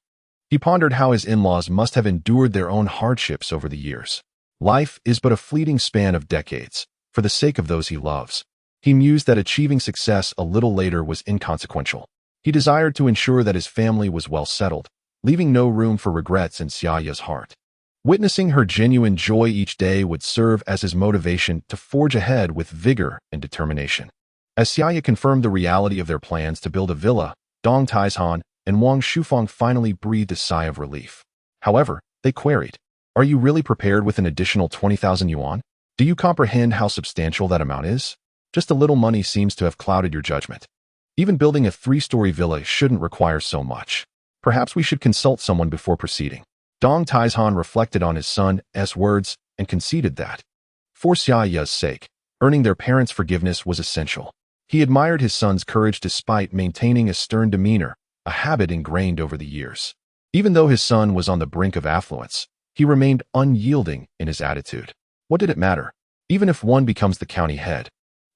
He pondered how his in-laws must have endured their own hardships over the years. Life is but a fleeting span of decades, for the sake of those he loves. He mused that achieving success a little later was inconsequential. He desired to ensure that his family was well settled, leaving no room for regrets in Xia Ya's heart. Witnessing her genuine joy each day would serve as his motivation to forge ahead with vigor and determination. As Xia Ya confirmed the reality of their plans to build a villa, Dong Taizhan and Wang Shufang finally breathed a sigh of relief. However, they queried, "Are you really prepared with an additional 20,000 yuan? Do you comprehend how substantial that amount is? Just a little money seems to have clouded your judgment. Even building a 3-story villa shouldn't require so much. Perhaps we should consult someone before proceeding." Dong Taizhan reflected on his son's words and conceded that, for Xia Ya's sake, earning their parents' forgiveness was essential. He admired his son's courage despite maintaining a stern demeanor, a habit ingrained over the years. Even though his son was on the brink of affluence, he remained unyielding in his attitude. What did it matter? Even if one becomes the county head,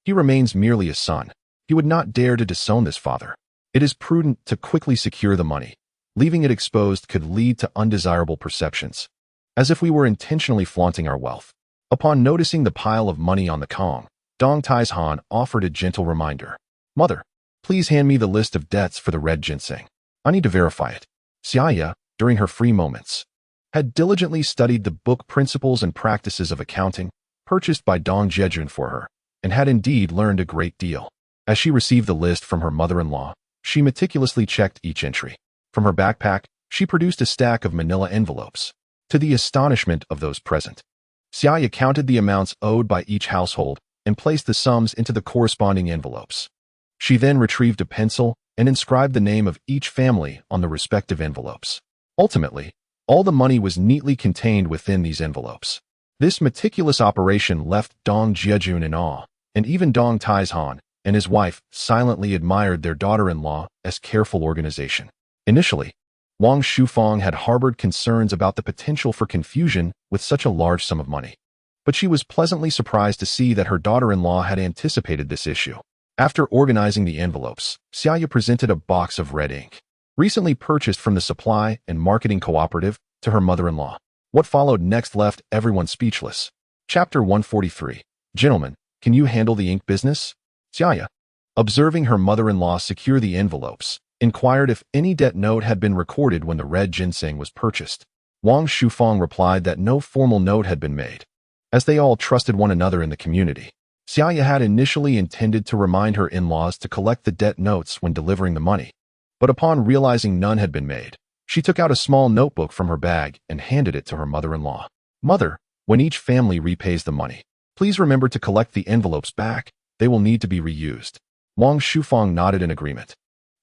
he remains merely a son. He would not dare to disown this father. It is prudent to quickly secure the money. Leaving it exposed could lead to undesirable perceptions, as if we were intentionally flaunting our wealth. Upon noticing the pile of money on the Kong, Dong Taizhan offered a gentle reminder. "Mother, please hand me the list of debts for the red ginseng. I need to verify it." Xia Ya, during her free moments, had diligently studied the book Principles and Practices of Accounting, purchased by Dong Jiajun for her, and had indeed learned a great deal. As she received the list from her mother-in-law, she meticulously checked each entry. From her backpack, she produced a stack of manila envelopes. To the astonishment of those present, Xia Ya counted the amounts owed by each household and placed the sums into the corresponding envelopes. She then retrieved a pencil and inscribed the name of each family on the respective envelopes. Ultimately, all the money was neatly contained within these envelopes. This meticulous operation left Dong Jiajun in awe, and even Dong Taizhan and his wife silently admired their daughter-in-law's careful organization. Initially, Wang Shufang had harbored concerns about the potential for confusion with such a large sum of money. But she was pleasantly surprised to see that her daughter-in-law had anticipated this issue. After organizing the envelopes, Xia Ya presented a box of red ink, recently purchased from the supply and marketing cooperative, to her mother-in-law. What followed next left everyone speechless. Chapter 143. Gentlemen, can you handle the ink business? Xia Ya, observing her mother-in-law secure the envelopes, inquired if any debt note had been recorded when the red ginseng was purchased. Wang Shufang replied that no formal note had been made, as they all trusted one another in the community. Xia Ya had initially intended to remind her in-laws to collect the debt notes when delivering the money, but upon realizing none had been made, she took out a small notebook from her bag and handed it to her mother-in-law. "Mother, when each family repays the money, please remember to collect the envelopes back. They will need to be reused." Wang Shufang nodded in agreement,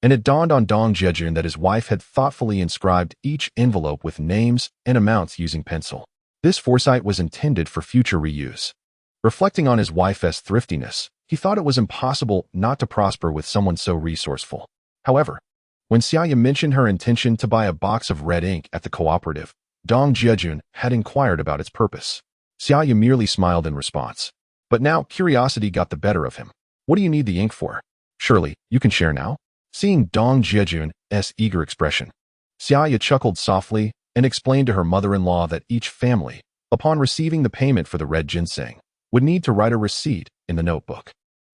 and it dawned on Dong Jiajun that his wife had thoughtfully inscribed each envelope with names and amounts using pencil. This foresight was intended for future reuse. Reflecting on his wife's thriftiness, he thought it was impossible not to prosper with someone so resourceful. However, when Xia Ya mentioned her intention to buy a box of red ink at the cooperative, Dong Jiajun had inquired about its purpose. Xia Ya merely smiled in response. But now curiosity got the better of him. "What do you need the ink for? Surely, you can share now?" Seeing Dong Jiajun's eager expression, Xia Ya chuckled softly and explained to her mother-in-law that each family, upon receiving the payment for the red ginseng, would need to write a receipt in the notebook.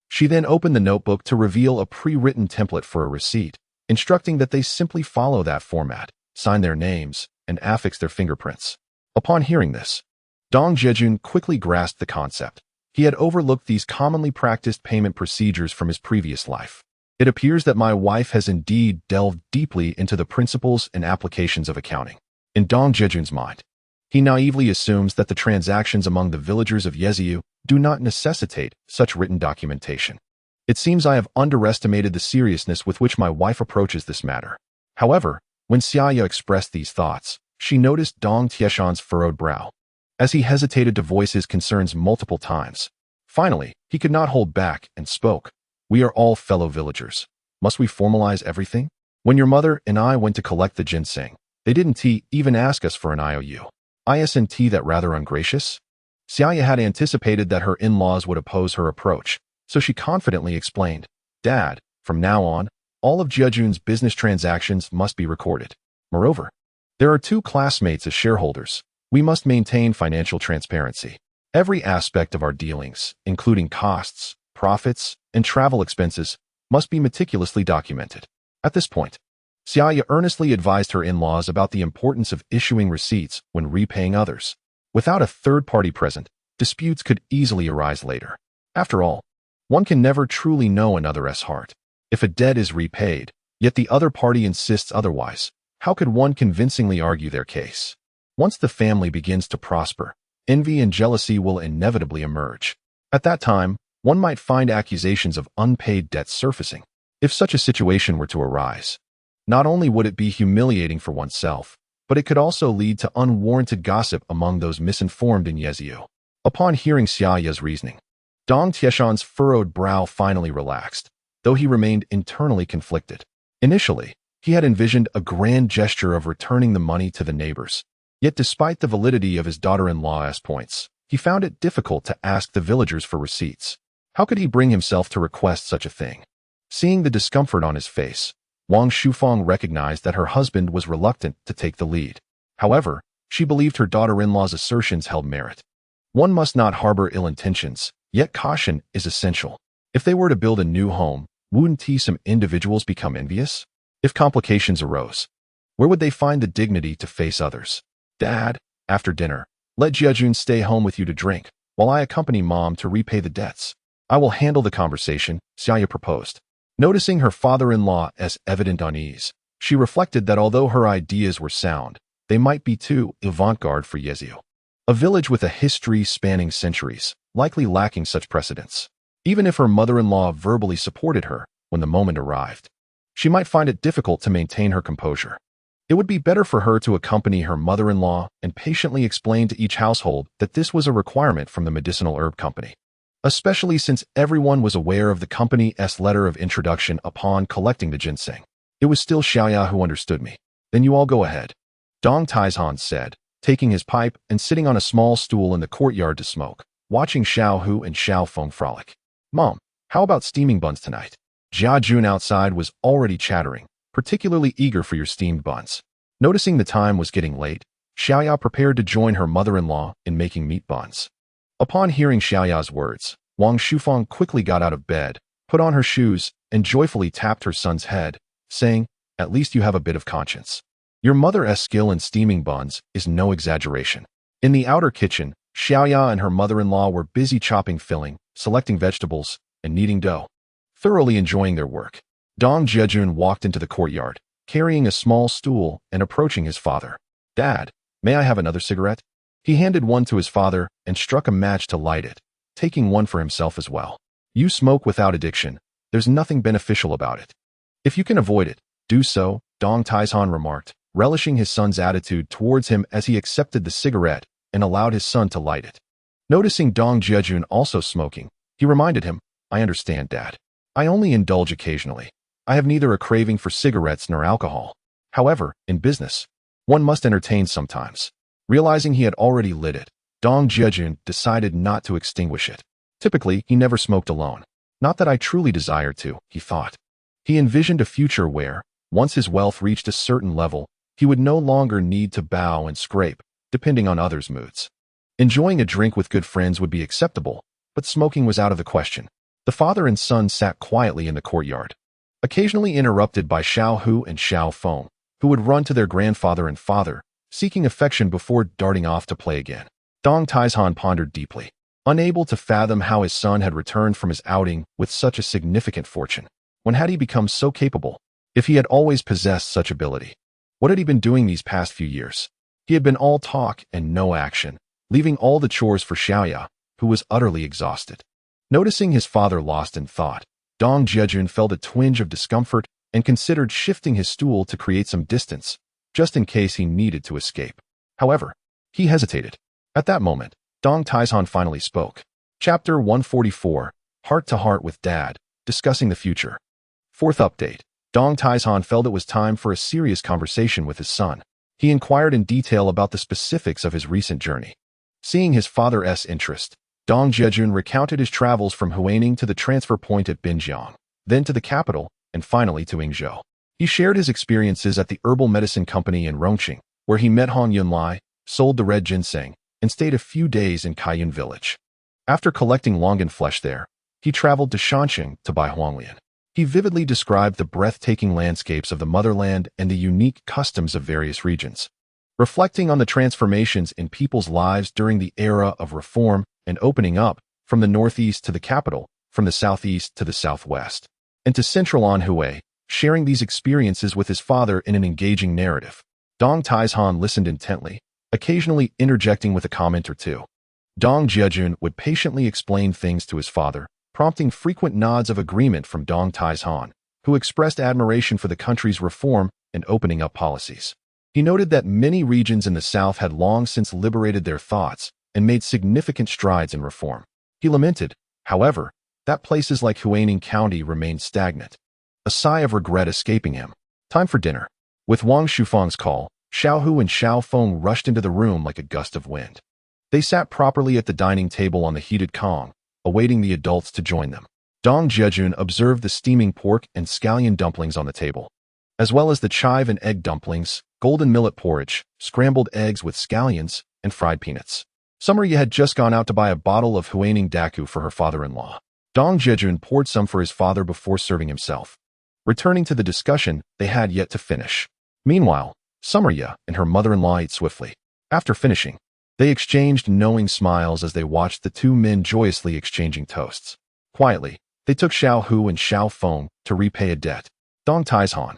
She then opened the notebook to reveal a pre-written template for a receipt, instructing that they simply follow that format, sign their names, and affix their fingerprints. Upon hearing this, Dong Jiajun quickly grasped the concept. He had overlooked these commonly practiced payment procedures from his previous life. "It appears that my wife has indeed delved deeply into the principles and applications of accounting." In Dong Jiajun's mind, he naively assumes that the transactions among the villagers of Yeziu do not necessitate such written documentation. "It seems I have underestimated the seriousness with which my wife approaches this matter." However, when Xia Ya expressed these thoughts, she noticed Dong Tieshan's furrowed brow, as he hesitated to voice his concerns multiple times. Finally, he could not hold back and spoke. "We are all fellow villagers. Must we formalize everything? When your mother and I went to collect the ginseng, they didn't even ask us for an IOU. Isn't that rather ungracious?" Xia Ya had anticipated that her in-laws would oppose her approach, so she confidently explained, "Dad, from now on, all of Jiajun's business transactions must be recorded. Moreover, there are 2 classmates as shareholders. We must maintain financial transparency. Every aspect of our dealings, including costs, profits, and travel expenses, must be meticulously documented." At this point, Xia Ya earnestly advised her in-laws about the importance of issuing receipts when repaying others. Without a third party present, disputes could easily arise later. After all, one can never truly know another's heart. If a debt is repaid, yet the other party insists otherwise, how could one convincingly argue their case? Once the family begins to prosper, envy and jealousy will inevitably emerge. At that time, one might find accusations of unpaid debts surfacing. If such a situation were to arise, not only would it be humiliating for oneself, but it could also lead to unwarranted gossip among those misinformed in Yeziu. Upon hearing Xia Ya's reasoning, Dong Tieshan's furrowed brow finally relaxed, though he remained internally conflicted. Initially, he had envisioned a grand gesture of returning the money to the neighbors. Yet despite the validity of his daughter-in-law's points, he found it difficult to ask the villagers for receipts. How could he bring himself to request such a thing? Seeing the discomfort on his face, Wang Shufang recognized that her husband was reluctant to take the lead. However, she believed her daughter-in-law's assertions held merit. One must not harbor ill intentions, yet caution is essential. If they were to build a new home, wouldn't some individuals become envious? If complications arose, where would they find the dignity to face others? "Dad, after dinner, let Jiajun stay home with you to drink, while I accompany Mom to repay the debts. I will handle the conversation," Xia Ya proposed. Noticing her father-in-law as evident unease, she reflected that although her ideas were sound, they might be too avant-garde for Yeziu, a village with a history spanning centuries, likely lacking such precedents. Even if her mother-in-law verbally supported her when the moment arrived, she might find it difficult to maintain her composure. It would be better for her to accompany her mother-in-law and patiently explain to each household that this was a requirement from the medicinal herb company, especially since everyone was aware of the company's letter of introduction upon collecting the ginseng. It was still Xia Ya who understood me. "Then you all go ahead," Dong Taizhan said, taking his pipe and sitting on a small stool in the courtyard to smoke, watching Xiao Hu and Xiao Feng frolic. "Mom, how about steaming buns tonight?" Jiajun outside was already chattering, particularly eager for your steamed buns. Noticing the time was getting late, Xia Ya prepared to join her mother-in-law in making meat buns. Upon hearing Xia Ya's words, Wang Shufang quickly got out of bed, put on her shoes, and joyfully tapped her son's head, saying, "At least you have a bit of conscience. Your mother's skill in steaming buns is no exaggeration." In the outer kitchen, Xia Ya and her mother-in-law were busy chopping filling, selecting vegetables, and kneading dough. Thoroughly enjoying their work, Dong Jiajun walked into the courtyard, carrying a small stool and approaching his father. "Dad, may I have another cigarette?" He handed one to his father and struck a match to light it, taking one for himself as well. "You smoke without addiction. There's nothing beneficial about it. If you can avoid it, do so," Dong Taizhan remarked, relishing his son's attitude towards him as he accepted the cigarette and allowed his son to light it. Noticing Dong Jiajun also smoking, he reminded him, "I understand, Dad. I only indulge occasionally. I have neither a craving for cigarettes nor alcohol. However, in business, one must entertain sometimes." Realizing he had already lit it, Dong Jiajun decided not to extinguish it. Typically, he never smoked alone. "Not that I truly desire to," he thought. He envisioned a future where, once his wealth reached a certain level, he would no longer need to bow and scrape, depending on others' moods. Enjoying a drink with good friends would be acceptable, but smoking was out of the question. The father and son sat quietly in the courtyard, occasionally interrupted by Xiao Hu and Xiao Feng, who would run to their grandfather and father, seeking affection before darting off to play again. Dong Taizhan pondered deeply, unable to fathom how his son had returned from his outing with such a significant fortune. When had he become so capable? If he had always possessed such ability, what had he been doing these past few years? He had been all talk and no action, leaving all the chores for Xia Ya, who was utterly exhausted. Noticing his father lost in thought, Dong Jiajun felt a twinge of discomfort and considered shifting his stool to create some distance, just in case he needed to escape. However, he hesitated. At that moment, Dong Taizhan finally spoke. Chapter 144, Heart to Heart with Dad, Discussing the Future. Fourth update. Dong Taizhan felt it was time for a serious conversation with his son. He inquired in detail about the specifics of his recent journey. Seeing his father's interest, Dong Jiajun recounted his travels from Huaining to the transfer point at Binjiang, then to the capital, and finally to Yingzhou. He shared his experiences at the herbal medicine company in Rongqing, where he met Hong Yunlai, sold the red ginseng, and stayed a few days in Kaiyun village. After collecting longan flesh there, he traveled to Shanxing to buy huanglian. He vividly described the breathtaking landscapes of the motherland and the unique customs of various regions. Reflecting on the transformations in people's lives during the era of reform and opening up, from the northeast to the capital, from the southeast to the southwest, and to central Anhui, sharing these experiences with his father in an engaging narrative. Dong Taizhan listened intently, occasionally interjecting with a comment or two. Dong Jiajun would patiently explain things to his father, prompting frequent nods of agreement from Dong Taizhan, who expressed admiration for the country's reform and opening up policies. He noted that many regions in the south had long since liberated their thoughts and made significant strides in reform. He lamented, however, that places like Huaining County remained stagnant, a sigh of regret escaping him. Time for dinner. With Wang Shufang's call, Xiao Hu and Xiao Feng rushed into the room like a gust of wind. They sat properly at the dining table on the heated Kong, awaiting the adults to join them. Dong Jiajun observed the steaming pork and scallion dumplings on the table, as well as the chive and egg dumplings, golden millet porridge, scrambled eggs with scallions, and fried peanuts. Summer Ya had just gone out to buy a bottle of Huaining Daku for her father-in-law. Dong Jiajun poured some for his father before serving himself. Returning to the discussion they had yet to finish. Meanwhile, Summer Ya and her mother-in-law ate swiftly. After finishing, they exchanged knowing smiles as they watched the two men joyously exchanging toasts. Quietly, they took Xiao Hu and Xiao Feng to repay a debt. Dong Taizhan,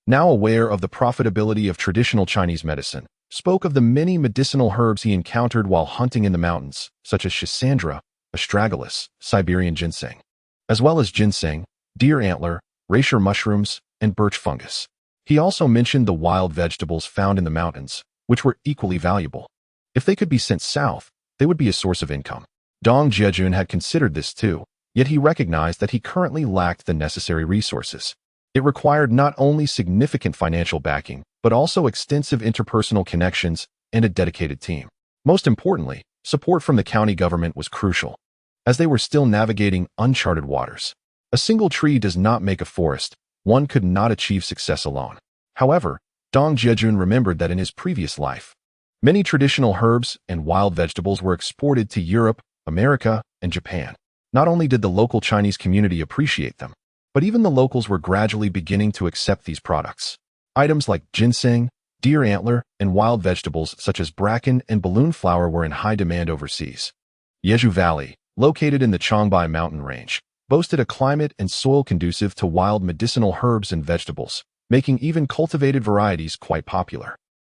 now aware of the profitability of traditional Chinese medicine, spoke of the many medicinal herbs he encountered while hunting in the mountains, such as Schisandra, astragalus, Siberian ginseng, as well as ginseng, deer antler, reishi mushrooms, and birch fungus. He also mentioned the wild vegetables found in the mountains, which were equally valuable. If they could be sent south, they would be a source of income. Dong Jiajun had considered this too, yet he recognized that he currently lacked the necessary resources. It required not only significant financial backing, but also extensive interpersonal connections and a dedicated team. Most importantly, support from the county government was crucial, as they were still navigating uncharted waters. A single tree does not make a forest. One could not achieve success alone. However, Dong Jiajun remembered that in his previous life, many traditional herbs and wild vegetables were exported to Europe, America, and Japan. Not only did the local Chinese community appreciate them, but even the locals were gradually beginning to accept these products. Items like ginseng, deer antler, and wild vegetables such as bracken and balloon flower were in high demand overseas. Jeju Valley, located in the Changbai mountain range, boasted a climate and soil conducive to wild medicinal herbs and vegetables, making even cultivated varieties quite popular.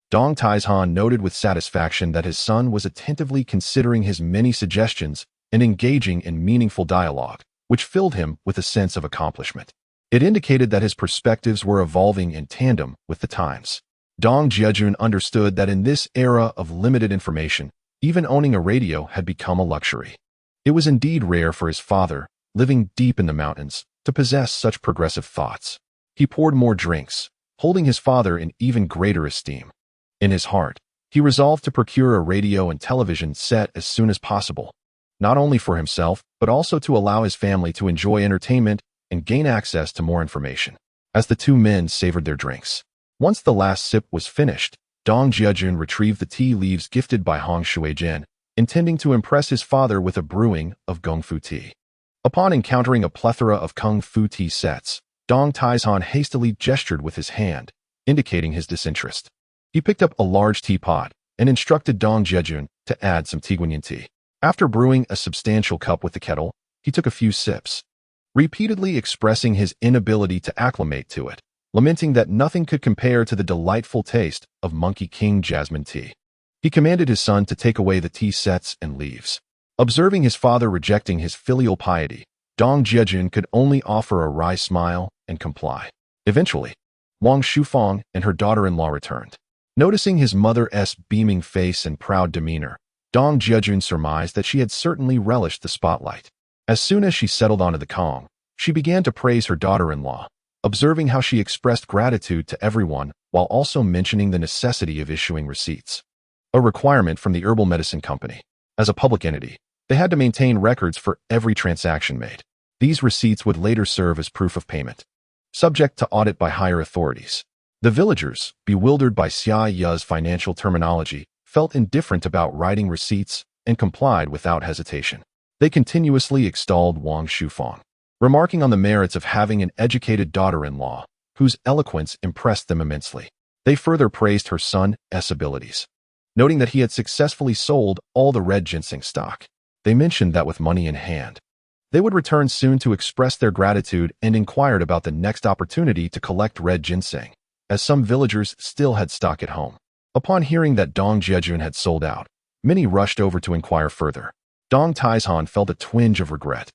Dong Taizhan noted with satisfaction that his son was attentively considering his many suggestions and engaging in meaningful dialogue, which filled him with a sense of accomplishment. It indicated that his perspectives were evolving in tandem with the times. Dong Jiajun understood that in this era of limited information, even owning a radio had become a luxury. It was indeed rare for his father, living deep in the mountains, to possess such progressive thoughts. He poured more drinks, holding his father in even greater esteem. In his heart, he resolved to procure a radio and television set as soon as possible, not only for himself, but also to allow his family to enjoy entertainment and gain access to more information. As the two men savored their drinks, once the last sip was finished, Dong Jiajun retrieved the tea leaves gifted by Hong Shuizhen, intending to impress his father with a brewing of Kung Fu tea. Upon encountering a plethora of Kung Fu tea sets, Dong Taizhan hastily gestured with his hand, indicating his disinterest. He picked up a large teapot and instructed Dong Jiajun to add some Tiguanyin tea. After brewing a substantial cup with the kettle, he took a few sips, repeatedly expressing his inability to acclimate to it, lamenting that nothing could compare to the delightful taste of Monkey King jasmine tea. He commanded his son to take away the tea sets and leaves. Observing his father rejecting his filial piety, Dong Jiajun could only offer a wry smile and comply. Eventually, Wang Shufang and her daughter-in-law returned. Noticing his mother's beaming face and proud demeanor, Dong Jiajun surmised that she had certainly relished the spotlight. As soon as she settled onto the Kong, she began to praise her daughter-in-law, observing how she expressed gratitude to everyone while also mentioning the necessity of issuing receipts, a requirement from the herbal medicine company. As a public entity, they had to maintain records for every transaction made. These receipts would later serve as proof of payment, subject to audit by higher authorities. The villagers, bewildered by Xia Ya's financial terminology, felt indifferent about writing receipts and complied without hesitation. They continuously extolled Wang Shufang, remarking on the merits of having an educated daughter-in-law, whose eloquence impressed them immensely. They further praised her son's abilities, noting that he had successfully sold all the red ginseng stock. They mentioned that with money in hand, they would return soon to express their gratitude and inquired about the next opportunity to collect red ginseng, as some villagers still had stock at home. Upon hearing that Dong Jiajun had sold out, many rushed over to inquire further. Dong Taizhan felt a twinge of regret,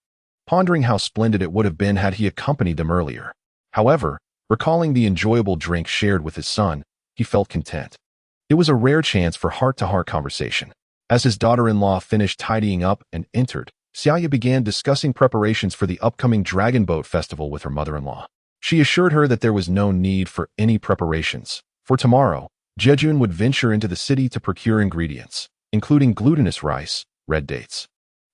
pondering how splendid it would have been had he accompanied them earlier. However, recalling the enjoyable drink shared with his son, he felt content. It was a rare chance for heart-to-heart conversation. As his daughter-in-law finished tidying up and entered, Xia Ya began discussing preparations for the upcoming Dragon Boat Festival with her mother-in-law. She assured her that there was no need for any preparations. For tomorrow, Jiajun would venture into the city to procure ingredients, including glutinous rice, red dates,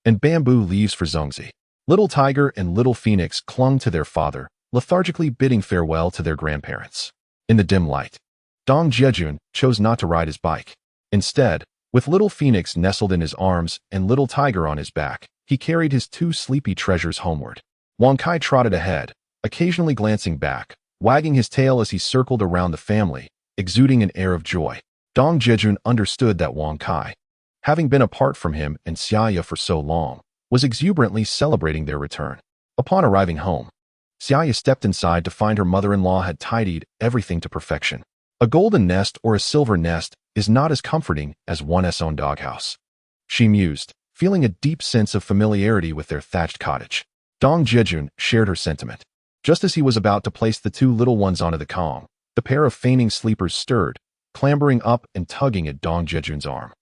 and bamboo leaves for zongzi. Little Tiger and Little Phoenix clung to their father, lethargically bidding farewell to their grandparents. In the dim light, Dong Jiajun chose not to ride his bike. Instead, with Little Phoenix nestled in his arms and Little Tiger on his back, he carried his two sleepy treasures homeward. Wang Kai trotted ahead, occasionally glancing back, wagging his tail as he circled around the family, exuding an air of joy. Dong Jiajun understood that Wang Kai, having been apart from him and Xia Ya for so long, was exuberantly celebrating their return. Upon arriving home, Xia Ya stepped inside to find her mother-in-law had tidied everything to perfection. A golden nest or a silver nest is not as comforting as one's own doghouse, she mused, feeling a deep sense of familiarity with their thatched cottage. Dong Jiajun shared her sentiment. Just as he was about to place the two little ones onto the Kong, the pair of feigning sleepers stirred, clambering up and tugging at Dong Jiajun's arm,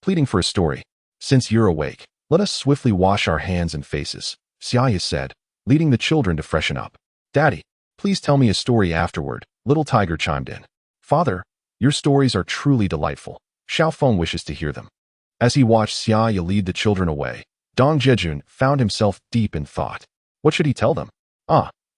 pleading for a story. Since you're awake, let us swiftly wash our hands and faces, Xia Ya said, leading the children to freshen up. Daddy, please tell me a story afterward, Little Tiger chimed in. Father, your stories are truly delightful. Xiaofeng wishes to hear them. As he watched Xia Ya lead the children away, Dong Jiajun found himself deep in thought. What should he tell them?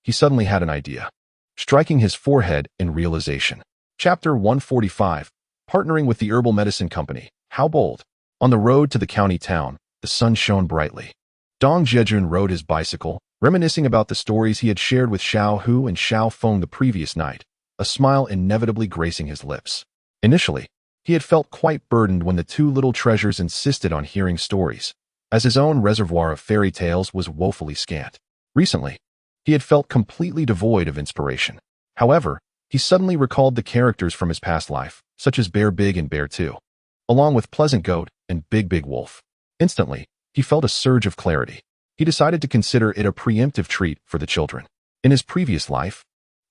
He suddenly had an idea, striking his forehead in realization. Chapter 145, Partnering with the Herbal Medicine Company. How bold. On the road to the county town, the sun shone brightly. Dong Jiajun rode his bicycle, reminiscing about the stories he had shared with Xiao Hu and Xiaofeng the previous night, a smile inevitably gracing his lips. Initially, he had felt quite burdened when the two little treasures insisted on hearing stories, as his own reservoir of fairy tales was woefully scant. Recently, he had felt completely devoid of inspiration. However, he suddenly recalled the characters from his past life, such as Bear Big and Bear 2, along with Pleasant Goat and Big Big Wolf. Instantly, he felt a surge of clarity. He decided to consider it a preemptive treat for the children. In his previous life,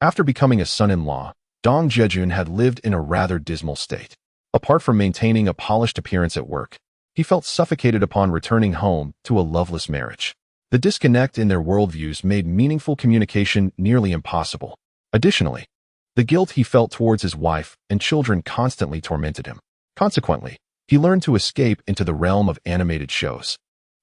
after becoming a son-in-law, Dong Jiajun had lived in a rather dismal state. Apart from maintaining a polished appearance at work, he felt suffocated upon returning home to a loveless marriage. The disconnect in their worldviews made meaningful communication nearly impossible. Additionally, the guilt he felt towards his wife and children constantly tormented him. Consequently, he learned to escape into the realm of animated shows,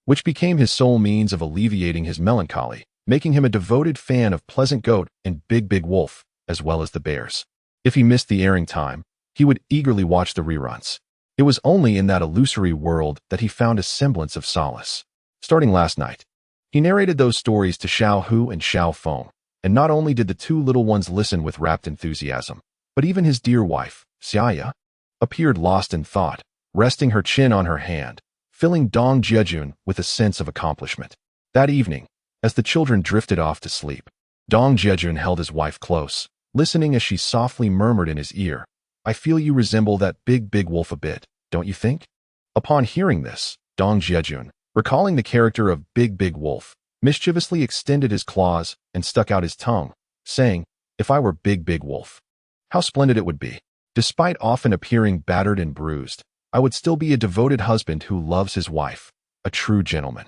which became his sole means of alleviating his melancholy, making him a devoted fan of Pleasant Goat and Big Big Wolf, as well as the bears. If he missed the airing time, he would eagerly watch the reruns. It was only in that illusory world that he found a semblance of solace. Starting last night, he narrated those stories to Xiao Hu and Xiaofeng, and not only did the two little ones listen with rapt enthusiasm, but even his dear wife, Xia Ya, appeared lost in thought, resting her chin on her hand, filling Dong Jiajun with a sense of accomplishment. That evening, as the children drifted off to sleep, Dong Jiajun held his wife close, listening as she softly murmured in his ear, I feel you resemble that Big Big Wolf a bit, don't you think? Upon hearing this, Dong Jiajun, recalling the character of Big Big Wolf, mischievously extended his claws and stuck out his tongue, saying, if I were Big Big Wolf, how splendid it would be. Despite often appearing battered and bruised, I would still be a devoted husband who loves his wife, a true gentleman.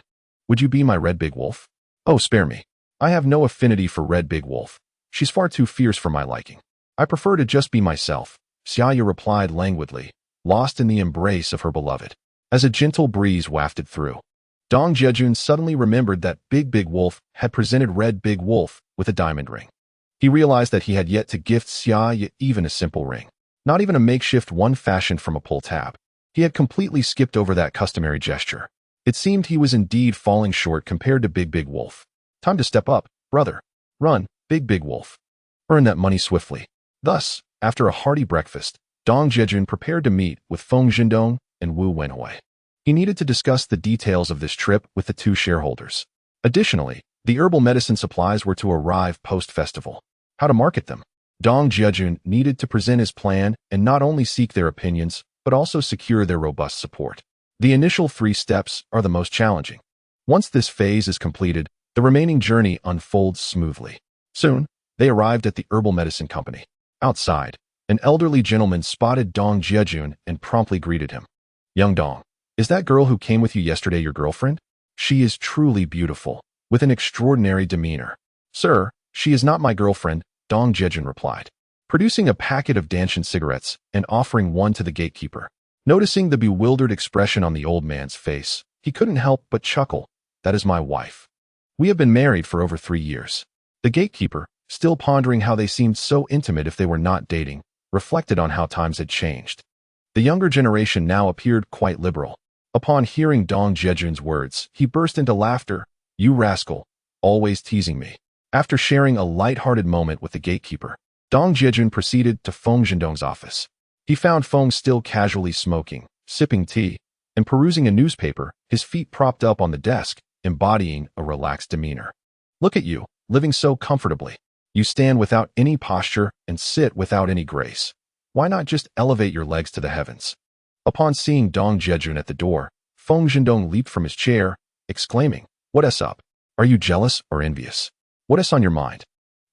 Would you be my Red Big Wolf? Oh, spare me. I have no affinity for Red Big Wolf. She's far too fierce for my liking. I prefer to just be myself, Xia Ya replied languidly, lost in the embrace of her beloved. as a gentle breeze wafted through. Dong Jiajun suddenly remembered that Big Wolf had presented Red Big Wolf with a diamond ring. He realized that he had yet to gift Xia Ya even a simple ring, not even a makeshift one fashioned from a pull tab. He had completely skipped over that customary gesture. It seemed he was indeed falling short compared to Big Wolf. Time to step up, brother. Run, Big Wolf. Earn that money swiftly. Thus, after a hearty breakfast, Dong Jiajun prepared to meet with Feng Zhendong and Wu Wenhui. He needed to discuss the details of this trip with the two shareholders. Additionally, the herbal medicine supplies were to arrive post-festival. How to market them? Dong Jiajun needed to present his plan and not only seek their opinions, but also secure their robust support. The initial 3 steps are the most challenging. Once this phase is completed, the remaining journey unfolds smoothly. Soon, they arrived at the herbal medicine company. Outside, an elderly gentleman spotted Dong Jiajun and promptly greeted him. Young Dong, is that girl who came with you yesterday your girlfriend? She is truly beautiful, with an extraordinary demeanor. Sir, she is not my girlfriend, Dong Jiajun replied, producing a packet of Danshan cigarettes and offering one to the gatekeeper. Noticing the bewildered expression on the old man's face, he couldn't help but chuckle. That is my wife. We have been married for over 3 years. The gatekeeper, still pondering how they seemed so intimate if they were not dating, reflected on how times had changed. The younger generation now appeared quite liberal. Upon hearing Dong Jiajun's words, he burst into laughter. You rascal, always teasing me. After sharing a light-hearted moment with the gatekeeper, Dong Jiajun proceeded to Feng Zhendong's office. He found Feng still casually smoking, sipping tea, and perusing a newspaper, his feet propped up on the desk, embodying a relaxed demeanor. Look at you, living so comfortably. You stand without any posture and sit without any grace. Why not just elevate your legs to the heavens? Upon seeing Dong Jiajun at the door, Feng Zhendong leaped from his chair, exclaiming, What's up? Are you jealous or envious? What's on your mind?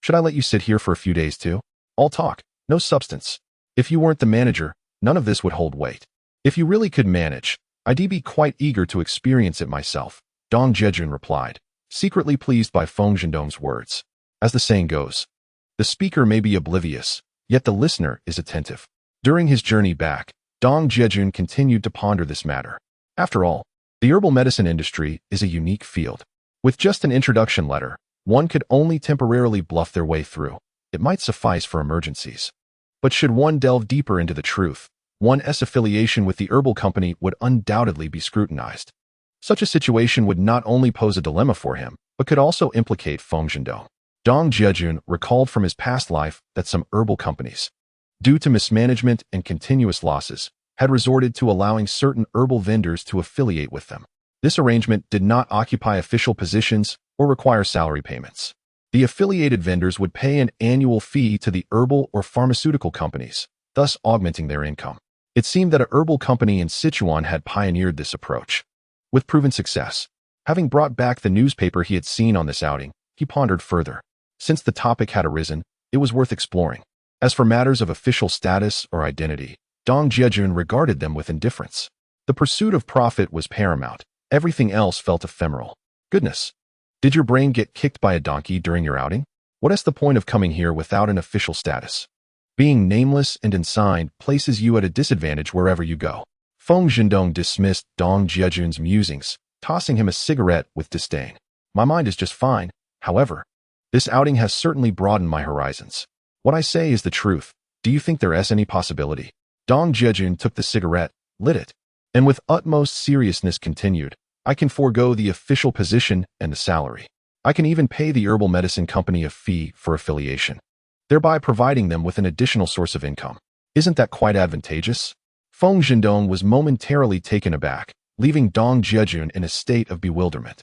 Should I let you sit here for a few days too? All talk, no substance. If you weren't the manager, none of this would hold weight. If you really could manage, I'd be quite eager to experience it myself, Dong Jiajun replied, secretly pleased by Feng Zhendong's words. As the saying goes, the speaker may be oblivious, yet the listener is attentive. During his journey back, Dong Jiajun continued to ponder this matter. After all, the herbal medicine industry is a unique field. With just an introduction letter, one could only temporarily bluff their way through. It might suffice for emergencies. But should one delve deeper into the truth, one's affiliation with the herbal company would undoubtedly be scrutinized. Such a situation would not only pose a dilemma for him, but could also implicate Feng Zhendong. Dong Jiajun recalled from his past life that some herbal companies, due to mismanagement and continuous losses, had resorted to allowing certain herbal vendors to affiliate with them. This arrangement did not occupy official positions or require salary payments. The affiliated vendors would pay an annual fee to the herbal or pharmaceutical companies, thus augmenting their income. It seemed that a herbal company in Sichuan had pioneered this approach. With proven success, having brought back the newspaper he had seen on this outing, he pondered further. Since the topic had arisen, it was worth exploring. As for matters of official status or identity, Dong Jiajun regarded them with indifference. The pursuit of profit was paramount. Everything else felt ephemeral. Goodness. Did your brain get kicked by a donkey during your outing? What's the point of coming here without an official status? Being nameless and unsigned places you at a disadvantage wherever you go. Feng Zhendong dismissed Dong Jiajun's musings, tossing him a cigarette with disdain. My mind is just fine. However, this outing has certainly broadened my horizons. What I say is the truth. Do you think there's any possibility? Dong Jiajun took the cigarette, lit it, and with utmost seriousness continued, I can forego the official position and the salary. I can even pay the herbal medicine company a fee for affiliation, thereby providing them with an additional source of income. Isn't that quite advantageous? Feng Zhendong was momentarily taken aback, leaving Dong Jiajun in a state of bewilderment.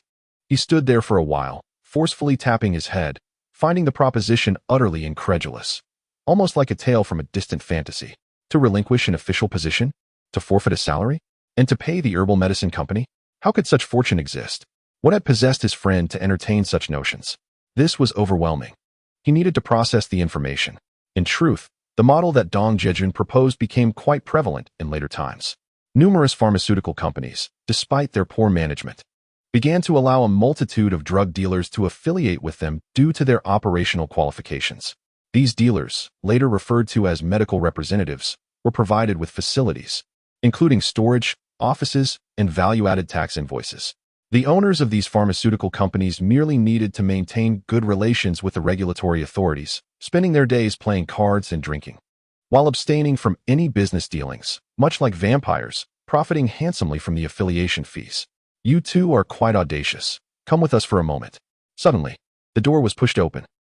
He stood there for a while, forcefully tapping his head, finding the proposition utterly incredulous, almost like a tale from a distant fantasy. To relinquish an official position? To forfeit a salary? And to pay the herbal medicine company? How could such fortune exist? What had possessed his friend to entertain such notions? This was overwhelming. He needed to process the information. In truth, the model that Dong Jiajun proposed became quite prevalent in later times. Numerous pharmaceutical companies, despite their poor management, began to allow a multitude of drug dealers to affiliate with them due to their operational qualifications. These dealers, later referred to as medical representatives, were provided with facilities, including storage, offices, and value-added tax invoices. The owners of these pharmaceutical companies merely needed to maintain good relations with the regulatory authorities, spending their days playing cards and drinking, while abstaining from any business dealings, much like vampires, profiting handsomely from the affiliation fees. You two are quite audacious. Come with us for a moment. Suddenly, the door was pushed open,